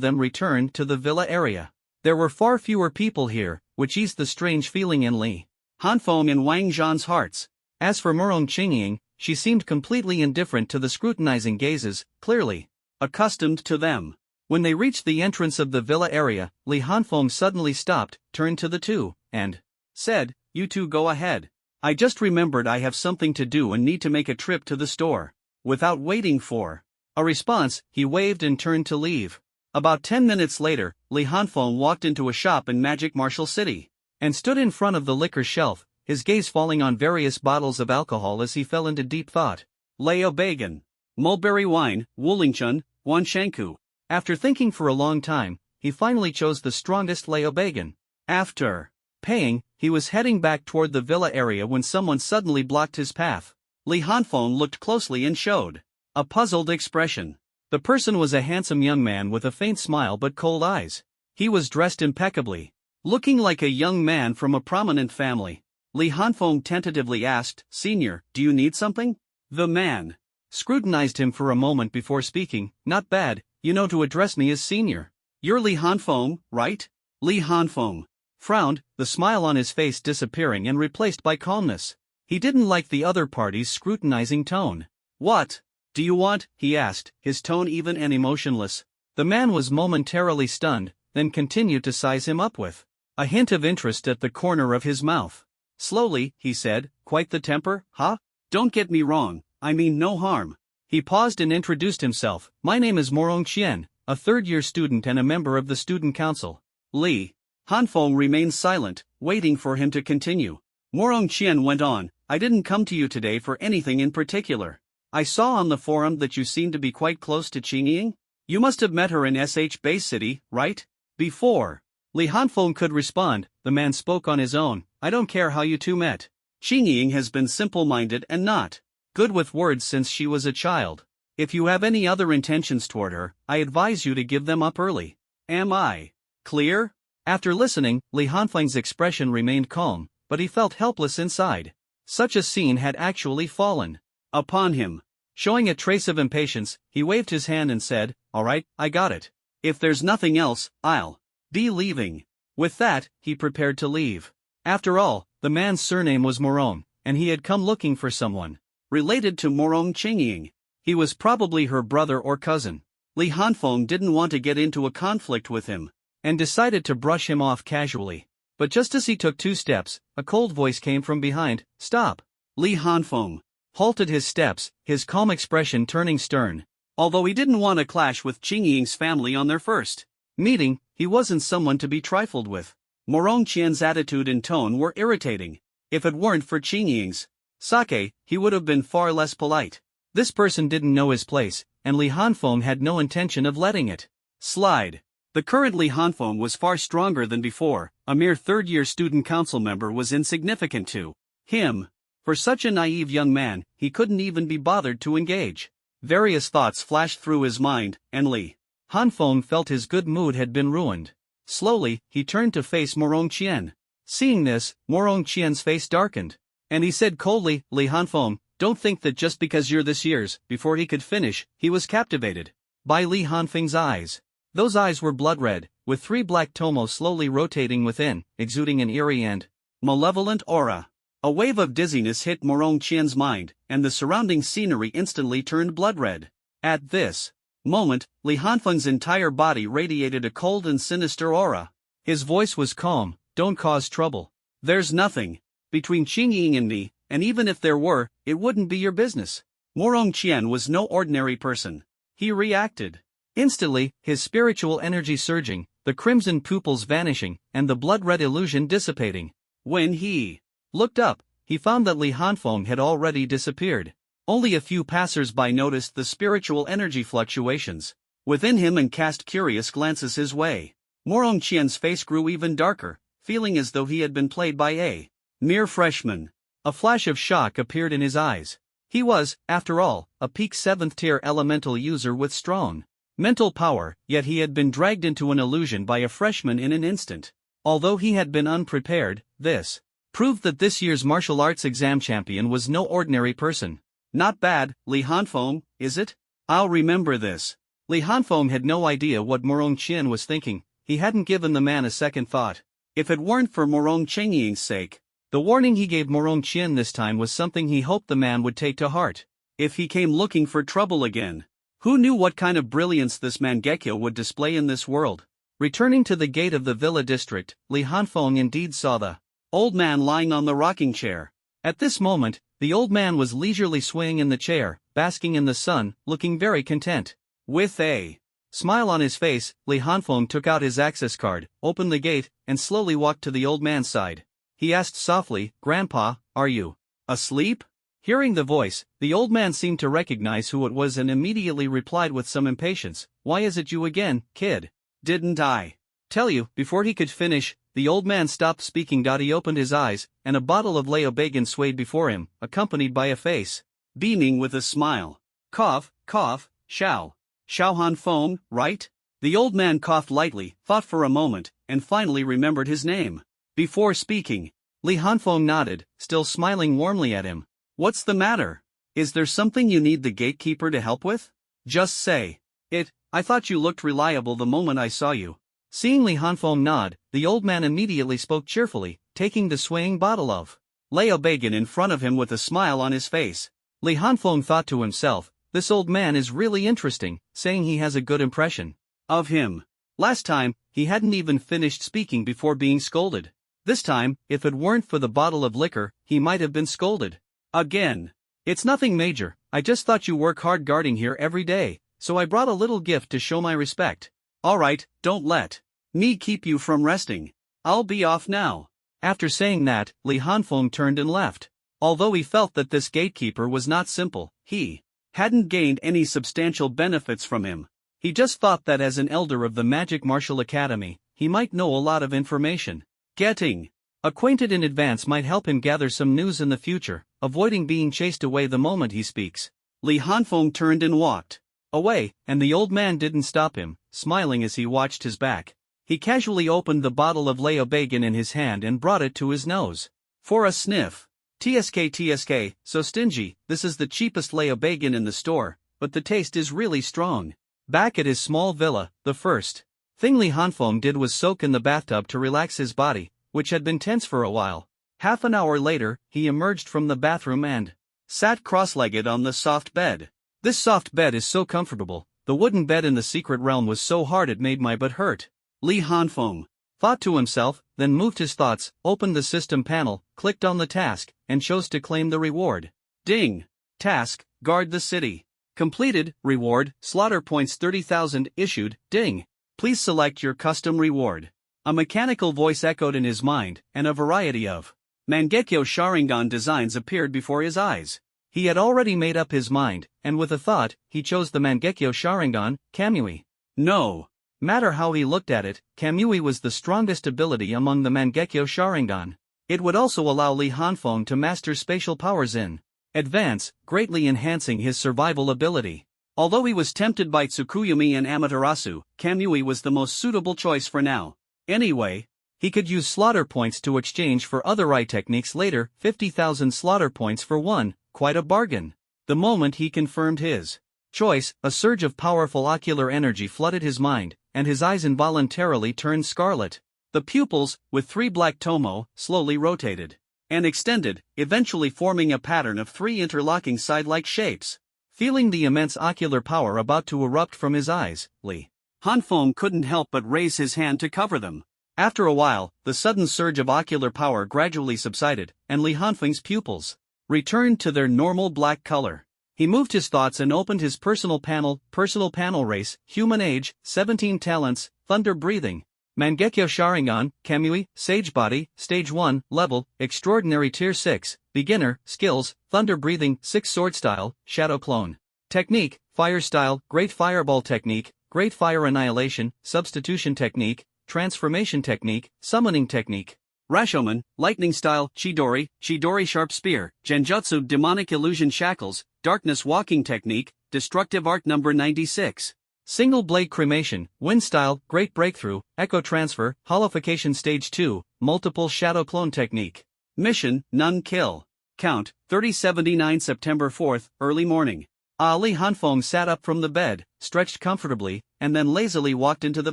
them returned to the villa area. There were far fewer people here, which eased the strange feeling in Li Hanfeng and Wang Zhan's hearts. As for Morong Qingying, she seemed completely indifferent to the scrutinizing gazes, clearly accustomed to them. When they reached the entrance of the villa area, Li Hanfeng suddenly stopped, turned to the two, and said, you two go ahead. I just remembered I have something to do and need to make a trip to the store. Without waiting for a response, he waved and turned to leave. About 10 minutes later, Li Hanfeng walked into a shop in Magic Martial City and stood in front of the liquor shelf, his gaze falling on various bottles of alcohol as he fell into deep thought. Lao Bagan, mulberry wine, Wulingchun, Wanshanku. After thinking for a long time, he finally chose the strongest Lao Bagan. After paying, he was heading back toward the villa area when someone suddenly blocked his path. Li Hanfeng looked closely and showed a puzzled expression. The person was a handsome young man with a faint smile but cold eyes. He was dressed impeccably, looking like a young man from a prominent family. Li Hanfeng tentatively asked, Senior, do you need something? The man scrutinized him for a moment before speaking, not bad, you know to address me as Senior. You're Li Hanfeng, right? Li Hanfeng frowned, the smile on his face disappearing and replaced by calmness. He didn't like the other party's scrutinizing tone. What do you want? He asked, his tone even and emotionless. The man was momentarily stunned, then continued to size him up with a hint of interest at the corner of his mouth. Slowly, he said, quite the temper, huh? Don't get me wrong, I mean no harm. He paused and introduced himself. My name is Morong Qian, a third-year student and a member of the student council. Li Hanfeng remained silent, waiting for him to continue. Morong Qian went on, I didn't come to you today for anything in particular. I saw on the forum that you seem to be quite close to Qingying. You must have met her in SH Base City, right? Before Li Hanfeng could respond, the man spoke on his own. I don't care how you two met. Qingying has been simple-minded and not good with words since she was a child. If you have any other intentions toward her, I advise you to give them up early. Am I clear? After listening, Li Hanfeng's expression remained calm, but he felt helpless inside. Such a scene had actually fallen upon him. Showing a trace of impatience, he waved his hand and said, all right, I got it. If there's nothing else, I'll be leaving. With that, he prepared to leave. After all, the man's surname was Morong, and he had come looking for someone related to Morong Qingying. He was probably her brother or cousin. Li Hanfeng didn't want to get into a conflict with him, and decided to brush him off casually. But just as he took 2 steps, a cold voice came from behind. Stop! Li Hanfeng halted his steps, his calm expression turning stern. Although he didn't want to clash with Qingying's family on their first meeting, he wasn't someone to be trifled with. Morong Qian's attitude and tone were irritating. If it weren't for Qingying's sake, he would have been far less polite. This person didn't know his place, and Li Hanfeng had no intention of letting it slide. The current Li Hanfeng was far stronger than before. A mere third-year student council member was insignificant to him. For such a naive young man, he couldn't even be bothered to engage. Various thoughts flashed through his mind, and Li Hanfeng felt his good mood had been ruined. Slowly, he turned to face Morong Qian. Seeing this, Morong Qian's face darkened, and he said coldly, Li Hanfeng, Don't think that just because you're this year's. Before he could finish, he was captivated by Li Hanfeng's eyes. Those eyes were blood red, with 3 black tomos slowly rotating within, exuding an eerie and malevolent aura. A wave of dizziness hit Morong Qian's mind, and the surrounding scenery instantly turned blood red. At this moment, Li Hanfeng's entire body radiated a cold and sinister aura. His voice was calm. Don't cause trouble. There's nothing between Qingying and me, and even if there were, it wouldn't be your business. Morong Qian was no ordinary person. He reacted instantly, his spiritual energy surging, the crimson pupils vanishing, and the blood-red illusion dissipating. When he looked up, he found that Li Hanfeng had already disappeared. Only a few passers-by noticed the spiritual energy fluctuations within him and cast curious glances his way. Morong Qian's face grew even darker, feeling as though he had been played by a mere freshman. A flash of shock appeared in his eyes. He was, after all, a peak 7th-tier elemental user with strong mental power, yet he had been dragged into an illusion by a freshman in an instant. Although he had been unprepared, this proved that this year's martial arts exam champion was no ordinary person. Not bad, Li Hanfeng, is it? I'll remember this. Li Hanfeng had no idea what Morong Qian was thinking. He hadn't given the man a second thought. If it weren't for Morong Qianying's sake, the warning he gave Morong Qian this time was something he hoped the man would take to heart. If he came looking for trouble again, who knew what kind of brilliance this Mangekyo would display in this world? Returning to the gate of the villa district, Li Hanfeng indeed saw the old man lying on the rocking chair. At this moment, the old man was leisurely swaying in the chair, basking in the sun, looking very content. With a smile on his face, Li Hanfeng took out his access card, opened the gate, and slowly walked to the old man's side. He asked softly, "Grandpa, are you asleep?" Hearing the voice, the old man seemed to recognize who it was and immediately replied with some impatience, "Why is it you again, kid? Didn't I tell you?" Before he could finish, the old man stopped speaking. He opened his eyes, and a bottle of Leobegan swayed before him, accompanied by a face beaming with a smile. Cough, Xiao Hanfeng, right? The old man coughed lightly, thought for a moment, and finally remembered his name. Before speaking, Li Hanfeng nodded, still smiling warmly at him. "What's the matter? Is there something you need the gatekeeper to help with? Just say it. I thought you looked reliable the moment I saw you." Seeing Li Hanfeng nod, the old man immediately spoke cheerfully, taking the swaying bottle of Leobegan in front of him with a smile on his face. Li Hanfeng thought to himself, "This old man is really interesting, saying he has a good impression of him." Last time, he hadn't even finished speaking before being scolded. This time, if it weren't for the bottle of liquor, he might have been scolded again. "It's nothing major, I just thought you work hard guarding here every day, so I brought a little gift to show my respect." "Alright, don't let me keep you from resting. I'll be off now." After saying that, Li Hanfeng turned and left. Although he felt that this gatekeeper was not simple, he hadn't gained any substantial benefits from him. He just thought that as an elder of the Magic Martial Academy, he might know a lot of information. Getting acquainted in advance might help him gather some news in the future, avoiding being chased away the moment he speaks. Li Hanfeng turned and walked away, and the old man didn't stop him, smiling as he watched his back. He casually opened the bottle of Leobegan in his hand and brought it to his nose for a sniff. TSK, so stingy. This is the cheapest Leobegan in the store, but the taste is really strong." Back at his small villa, the first thing Li Hanfeng did was soak in the bathtub to relax his body, which had been tense for a while. Half an hour later, he emerged from the bathroom and sat cross-legged on the soft bed. This soft bed is so comfortable. The wooden bed in the secret realm was so hard it made my butt hurt. Li Hanfeng thought to himself, then moved his thoughts, opened the system panel, clicked on the task, and chose to claim the reward. Ding! Task, guard the city. Completed. Reward, slaughter points 30,000 issued. Ding! Please select your custom reward. A mechanical voice echoed in his mind, and a variety of Mangekyo Sharingan designs appeared before his eyes. He had already made up his mind, and with a thought, he chose the Mangekyo Sharingan, Kamui. No matter how he looked at it, Kamui was the strongest ability among the Mangekyo Sharingan. It would also allow Li Hanfeng to master spatial powers in advance, greatly enhancing his survival ability. Although he was tempted by Tsukuyomi and Amaterasu, Kamui was the most suitable choice for now. Anyway, he could use slaughter points to exchange for other eye techniques later. 50,000 slaughter points for one, quite a bargain. The moment he confirmed his choice, a surge of powerful ocular energy flooded his mind, and his eyes involuntarily turned scarlet. The pupils, with 3 black tomo, slowly rotated and extended, eventually forming a pattern of 3 interlocking side-like shapes. Feeling the immense ocular power about to erupt from his eyes, Li Hanfeng couldn't help but raise his hand to cover them. After a while, the sudden surge of ocular power gradually subsided, and Li Hanfeng's pupils returned to their normal black color. He moved his thoughts and opened his personal panel race, human age, 17 talents, thunder breathing. Mangekyo Sharingan, Kamui, Sage Body, Stage 1, Level, Extraordinary Tier 6, Beginner, Skills, Thunder Breathing, 6 Sword Style, Shadow Clone. Technique, Fire Style, Great Fireball Technique, Great Fire Annihilation, Substitution Technique, Transformation Technique, Summoning Technique. Rashomon, Lightning Style, Chidori, Chidori Sharp Spear, Genjutsu Demonic Illusion Shackles, Darkness Walking Technique, Destructive Art Number 96. Single Blade Cremation, Wind Style, Great Breakthrough, Echo Transfer, Holification Stage 2, Multiple Shadow Clone Technique. Mission, None Kill. Count, 3079 September 4th, early morning. Li Hanfeng sat up from the bed, stretched comfortably, and then lazily walked into the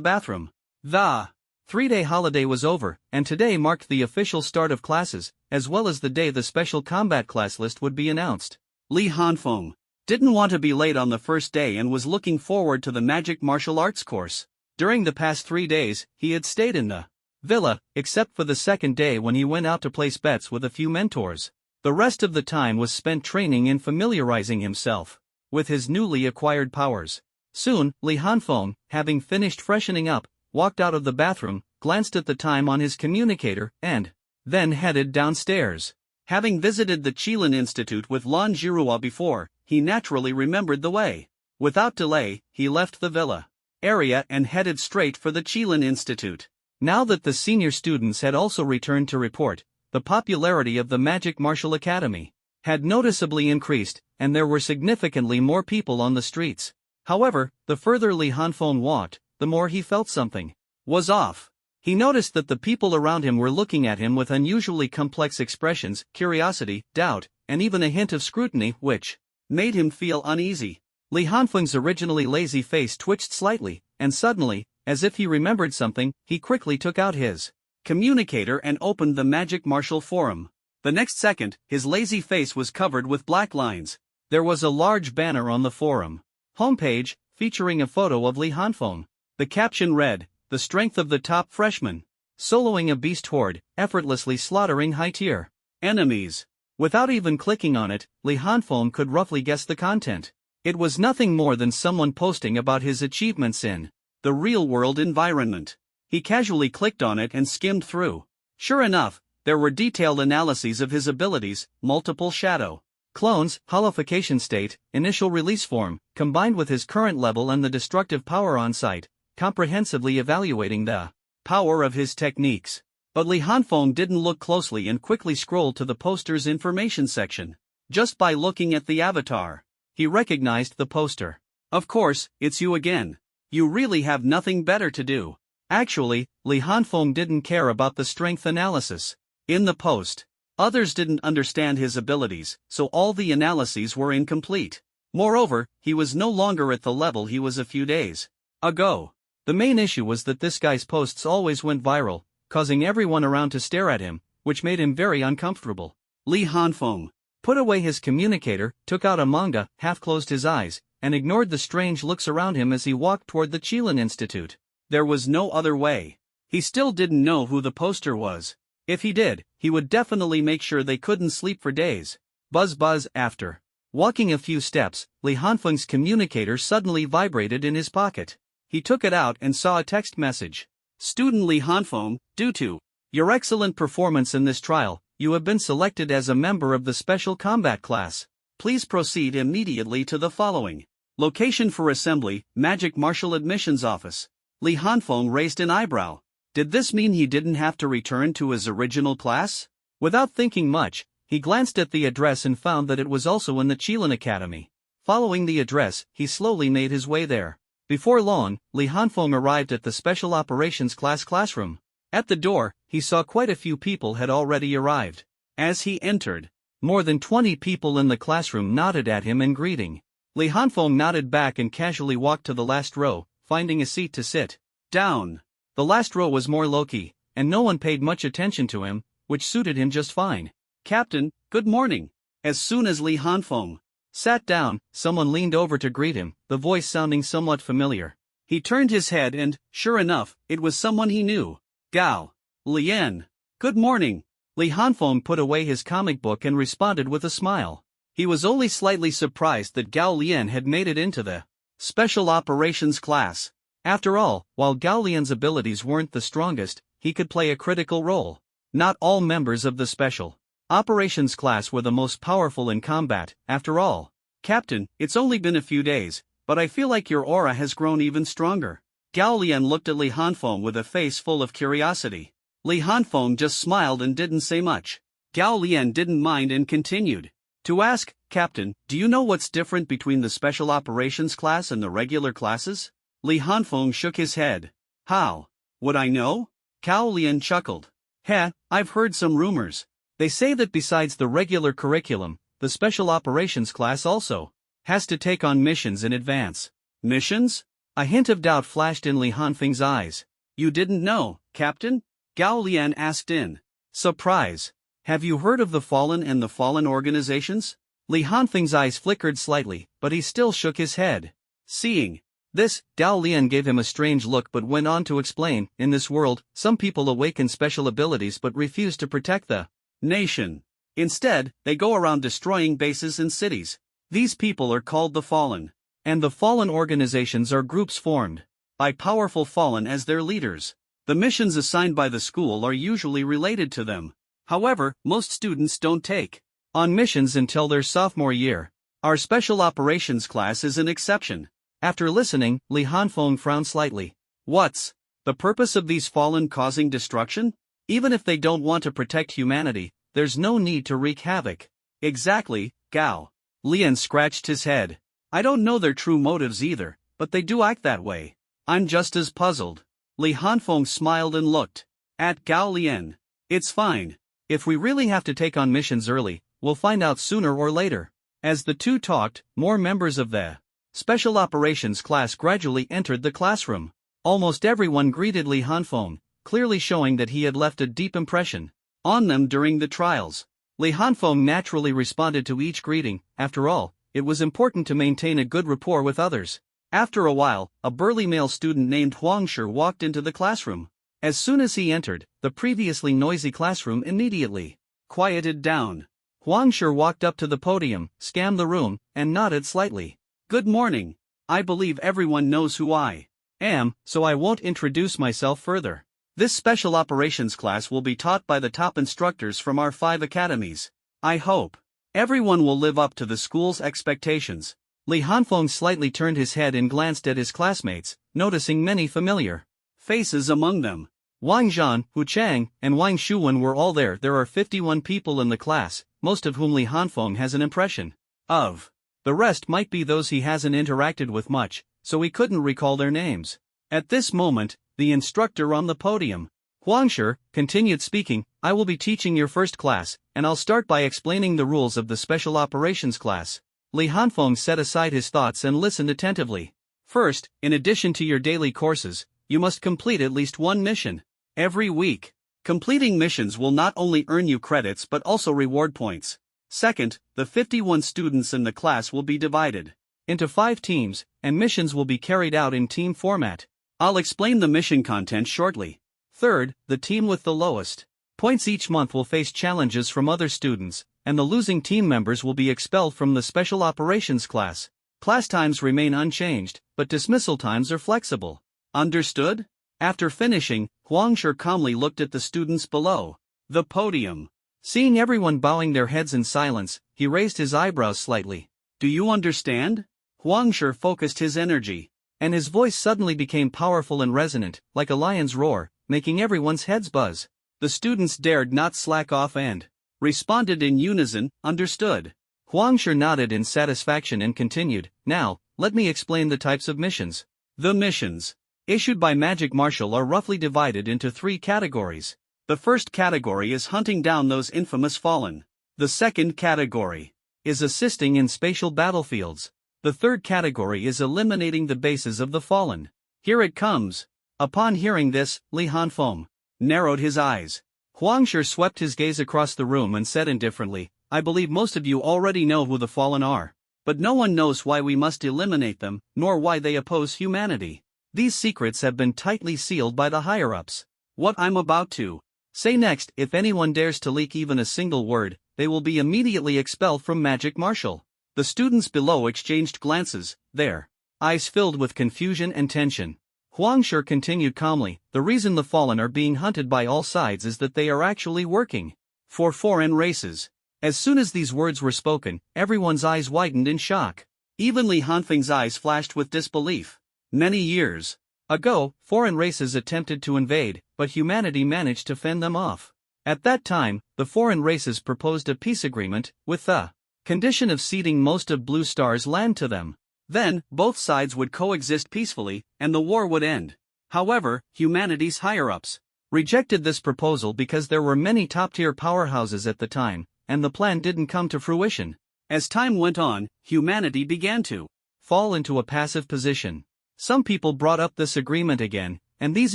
bathroom. The 3-day holiday was over, and today marked the official start of classes, as well as the day the special combat class list would be announced. Li Hanfeng didn't want to be late on the first day and was looking forward to the magic martial arts course. During the past 3 days, he had stayed in the villa, except for the second day when he went out to place bets with a few mentors. The rest of the time was spent training and familiarizing himself with his newly acquired powers. Soon, Li Hanfeng, having finished freshening up, walked out of the bathroom, glanced at the time on his communicator, and then headed downstairs. Having visited the Qilin Institute with Lan Jirua before, he naturally remembered the way. Without delay, he left the villa area and headed straight for the Qilin Institute. Now that the senior students had also returned to report, the popularity of the Magic Martial Academy had noticeably increased, and there were significantly more people on the streets. However, the further Li Hanfeng walked, the more he felt something was off. He noticed that the people around him were looking at him with unusually complex expressions, curiosity, doubt, and even a hint of scrutiny, which made him feel uneasy. Li Hanfeng's originally lazy face twitched slightly, and suddenly, as if he remembered something, he quickly took out his communicator and opened the Magic Martial Forum. The next second, his lazy face was covered with black lines. There was a large banner on the forum homepage, featuring a photo of Li Hanfeng. The caption read, "The strength of the top freshman. Soloing a beast horde, effortlessly slaughtering high-tier enemies." Without even clicking on it, Li Hanfeng could roughly guess the content. It was nothing more than someone posting about his achievements in the real-world environment. He casually clicked on it and skimmed through. Sure enough, there were detailed analyses of his abilities, multiple shadow clones, holification state, initial release form, combined with his current level and the destructive power on site, comprehensively evaluating the power of his techniques. But Li Hanfeng didn't look closely and quickly scrolled to the poster's information section. Just by looking at the avatar, he recognized the poster. Of course, it's you again. You really have nothing better to do. Actually, Li Hanfeng didn't care about the strength analysis in the post. Others didn't understand his abilities, so all the analyses were incomplete. Moreover, he was no longer at the level he was a few days ago. The main issue was that this guy's posts always went viral, causing everyone around to stare at him, which made him very uncomfortable. Li Hanfeng put away his communicator, took out a manga, half-closed his eyes, and ignored the strange looks around him as he walked toward the Qilin Institute. There was no other way. He still didn't know who the poster was. If he did, he would definitely make sure they couldn't sleep for days. Buzz buzz. After walking a few steps, Li Hanfeng's communicator suddenly vibrated in his pocket. He took it out and saw a text message. Student Li Hanfeng, due to your excellent performance in this trial, you have been selected as a member of the Special Combat class. Please proceed immediately to the following location for assembly, Magic Martial Admissions Office. Li Hanfeng raised an eyebrow. Did this mean he didn't have to return to his original class? Without thinking much, he glanced at the address and found that it was also in the Qilin Academy. Following the address, he slowly made his way there. Before long, Li Hanfeng arrived at the Special Operations class classroom. At the door, he saw quite a few people had already arrived. As he entered, More than 20 people in the classroom nodded at him in greeting. Li Hanfeng nodded back and casually walked to the last row, finding a seat to sit down. The last row was more low-key, and no one paid much attention to him, which suited him just fine. "Captain, good morning." As soon as Li Hanfeng sat down, someone leaned over to greet him, the voice sounding somewhat familiar. He turned his head and, sure enough, it was someone he knew. Gao Lian. "Good morning." Li Hanfeng put away his comic book and responded with a smile. He was only slightly surprised that Gao Lian had made it into the Special Operations class. After all, while Gao Lian's abilities weren't the strongest, he could play a critical role. Not all members of the Special Operations class were the most powerful in combat, after all. "Captain, it's only been a few days, but I feel like your aura has grown even stronger." Gao Lian looked at Li Hanfeng with a face full of curiosity. Li Hanfeng just smiled and didn't say much. Gao Lian didn't mind and continued to ask, "Captain, do you know what's different between the Special Operations class and the regular classes?" Li Hanfeng shook his head. "How would I know?" Gao Lian chuckled. I've heard some rumors. They say that besides the regular curriculum, the Special Operations class also has to take on missions in advance." "Missions?" A hint of doubt flashed in Li Hanfeng's eyes. "You didn't know, Captain?" Gao Lian asked in surprise. "Have you heard of the Fallen and the Fallen organizations?" Li Hanfeng's eyes flickered slightly, but he still shook his head. Seeing this, Gao Lian gave him a strange look but went on to explain, "In this world, some people awaken special abilities but refuse to protect the nation. Instead, they go around destroying bases and cities. These people are called the Fallen. And the Fallen organizations are groups formed by powerful Fallen as their leaders. The missions assigned by the school are usually related to them. However, most students don't take on missions until their sophomore year. Our Special Operations class is an exception." After listening, Li Hanfeng frowned slightly. "What's the purpose of these Fallen causing destruction? Even if they don't want to protect humanity, there's no need to wreak havoc." "Exactly." Gao Lian scratched his head. "I don't know their true motives either, but they do act that way. I'm just as puzzled." Li Hanfeng smiled and looked at Gao Lian. "It's fine. If we really have to take on missions early, we'll find out sooner or later." As the two talked, more members of the Special Operations class gradually entered the classroom. Almost everyone greeted Li Hanfeng, clearly showing that he had left a deep impression on them during the trials. Li Hanfeng naturally responded to each greeting. After all, it was important to maintain a good rapport with others. After a while, a burly male student named Huang Shi walked into the classroom. As soon as he entered, the previously noisy classroom immediately quieted down. Huang Shi walked up to the podium, scanned the room, and nodded slightly. "Good morning. I believe everyone knows who I am, so I won't introduce myself further. This Special Operations class will be taught by the top instructors from our 5 academies. I hope everyone will live up to the school's expectations." Li Hanfeng slightly turned his head and glanced at his classmates, noticing many familiar faces among them. Wang Zhan, Hu Chang, and Wang Shuwen were all there. There are 51 people in the class, most of whom Li Hanfeng has an impression of. The rest might be those he hasn't interacted with much, so he couldn't recall their names. At this moment, the instructor on the podium, Huang Shi, continued speaking. "I will be teaching your first class, and I'll start by explaining the rules of the Special Operations class." Li Hanfeng set aside his thoughts and listened attentively. "First, in addition to your daily courses, you must complete at least one mission every week. Completing missions will not only earn you credits but also reward points. Second, the 51 students in the class will be divided into 5 teams, and missions will be carried out in team format. I'll explain the mission content shortly. Third, the team with the lowest points each month will face challenges from other students, and the losing team members will be expelled from the Special Operations class. Class times remain unchanged, but dismissal times are flexible. Understood?" After finishing, Huang Shi calmly looked at the students below the podium. Seeing everyone bowing their heads in silence, he raised his eyebrows slightly. "Do you understand?" Huang Shi focused his energy, and his voice suddenly became powerful and resonant, like a lion's roar, making everyone's heads buzz. The students dared not slack off and responded in unison, "Understood." Huang Shi nodded in satisfaction and continued, "Now, let me explain the types of missions. The missions issued by Magic Marshal are roughly divided into 3 categories. The first category is hunting down those infamous Fallen. The second category is assisting in spatial battlefields. The third category is eliminating the bases of the fallen. Here it comes. Upon hearing this, Li Hanfeng narrowed his eyes. Huang Shi swept his gaze across the room and said indifferently, I believe most of you already know who the fallen are. But no one knows why we must eliminate them, nor why they oppose humanity. These secrets have been tightly sealed by the higher-ups. What I'm about to say next, if anyone dares to leak even a single word, they will be immediately expelled from Magic Martial. The students below exchanged glances, their eyes filled with confusion and tension. Huang Shi continued calmly, the reason the fallen are being hunted by all sides is that they are actually working for foreign races. As soon as these words were spoken, everyone's eyes widened in shock. Even Li Hanfeng's eyes flashed with disbelief. Many years ago, foreign races attempted to invade, but humanity managed to fend them off. At that time, the foreign races proposed a peace agreement, with the condition of ceding most of Blue Star's land to them. Then, both sides would coexist peacefully, and the war would end. However, humanity's higher-ups rejected this proposal because there were many top-tier powerhouses at the time, and the plan didn't come to fruition. As time went on, humanity began to fall into a passive position. Some people brought up this agreement again, and these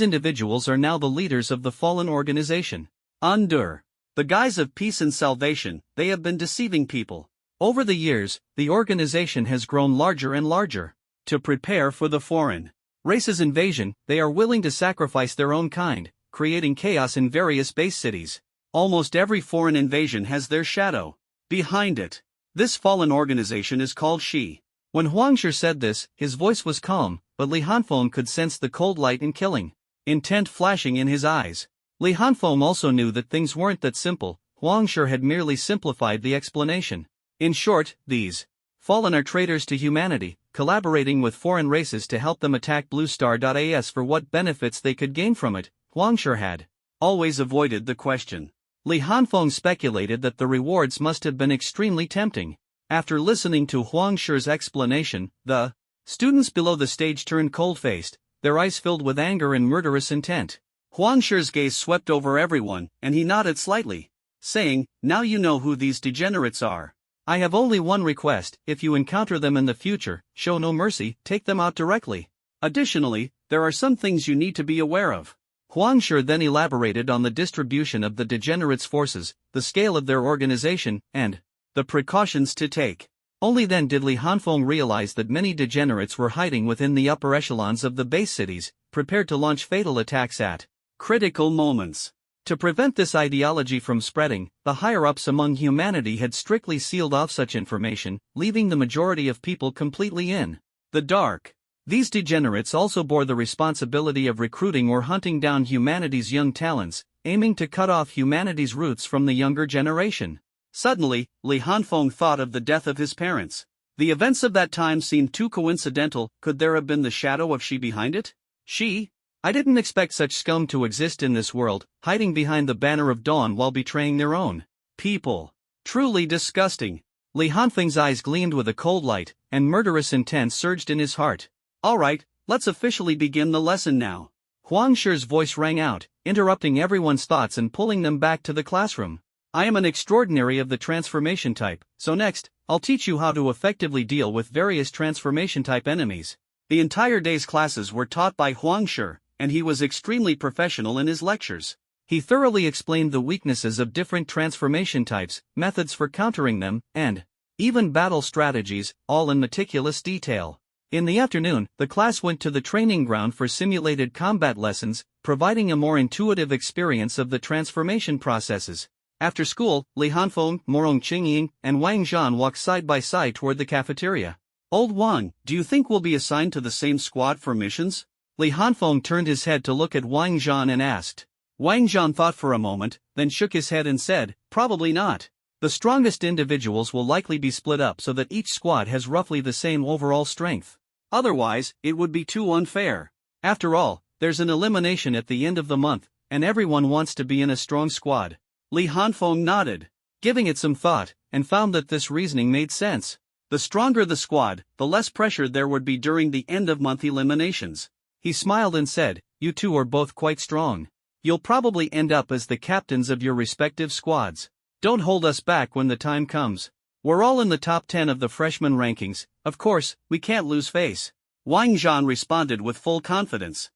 individuals are now the leaders of the fallen organization. Under the guise of peace and salvation, they have been deceiving people. Over the years, the organization has grown larger and larger. To prepare for the foreign race's invasion, they are willing to sacrifice their own kind, creating chaos in various base cities. Almost every foreign invasion has their shadow behind it. This fallen organization is called Shi. When Huang Shi said this, his voice was calm, but Li Hanfeng could sense the cold light and killing intent flashing in his eyes. Li Hanfeng also knew that things weren't that simple. Huang Shi had merely simplified the explanation. In short, these fallen are traitors to humanity, collaborating with foreign races to help them attack Blue Star.as for what benefits they could gain from it. Huang Shi had always avoided the question. Li Hanfeng speculated that the rewards must have been extremely tempting. After listening to Huang Shi's explanation, the students below the stage turned cold-faced, their eyes filled with anger and murderous intent. Huang Shi's gaze swept over everyone, and he nodded slightly, saying, now you know who these degenerates are. I have only one request, if you encounter them in the future, show no mercy, take them out directly. Additionally, there are some things you need to be aware of. Huang Shi then elaborated on the distribution of the degenerates' forces, the scale of their organization, and the precautions to take. Only then did Li Hanfeng realize that many degenerates were hiding within the upper echelons of the base cities, prepared to launch fatal attacks at critical moments. To prevent this ideology from spreading, the higher-ups among humanity had strictly sealed off such information, leaving the majority of people completely in the dark. These degenerates also bore the responsibility of recruiting or hunting down humanity's young talents, aiming to cut off humanity's roots from the younger generation. Suddenly, Li Hanfeng thought of the death of his parents. The events of that time seemed too coincidental. Could there have been the shadow of Shi behind it? She? I didn't expect such scum to exist in this world, hiding behind the banner of dawn while betraying their own people. Truly disgusting. Li Hanfeng's eyes gleamed with a cold light, and murderous intent surged in his heart. Alright, let's officially begin the lesson now. Huang Shi's voice rang out, interrupting everyone's thoughts and pulling them back to the classroom. I am an extraordinary of the transformation type, so next, I'll teach you how to effectively deal with various transformation type enemies. The entire day's classes were taught by Huang Shi, and he was extremely professional in his lectures. He thoroughly explained the weaknesses of different transformation types, methods for countering them, and even battle strategies, all in meticulous detail. In the afternoon, the class went to the training ground for simulated combat lessons, providing a more intuitive experience of the transformation processes. After school, Li Hanfeng, Morong Qingying, and Wang Zhan walked side by side toward the cafeteria. Old Wang, do you think we'll be assigned to the same squad for missions? Li Hanfeng turned his head to look at Wang Zhan and asked. Wang Zhan thought for a moment, then shook his head and said, probably not. The strongest individuals will likely be split up so that each squad has roughly the same overall strength. Otherwise, it would be too unfair. After all, there's an elimination at the end of the month, and everyone wants to be in a strong squad. Li Hanfeng nodded, giving it some thought, and found that this reasoning made sense. The stronger the squad, the less pressure there would be during the end-of-month eliminations. He smiled and said, you two are both quite strong. You'll probably end up as the captains of your respective squads. Don't hold us back when the time comes. We're all in the top 10 of the freshman rankings, of course, we can't lose face. Wang Zhan responded with full confidence.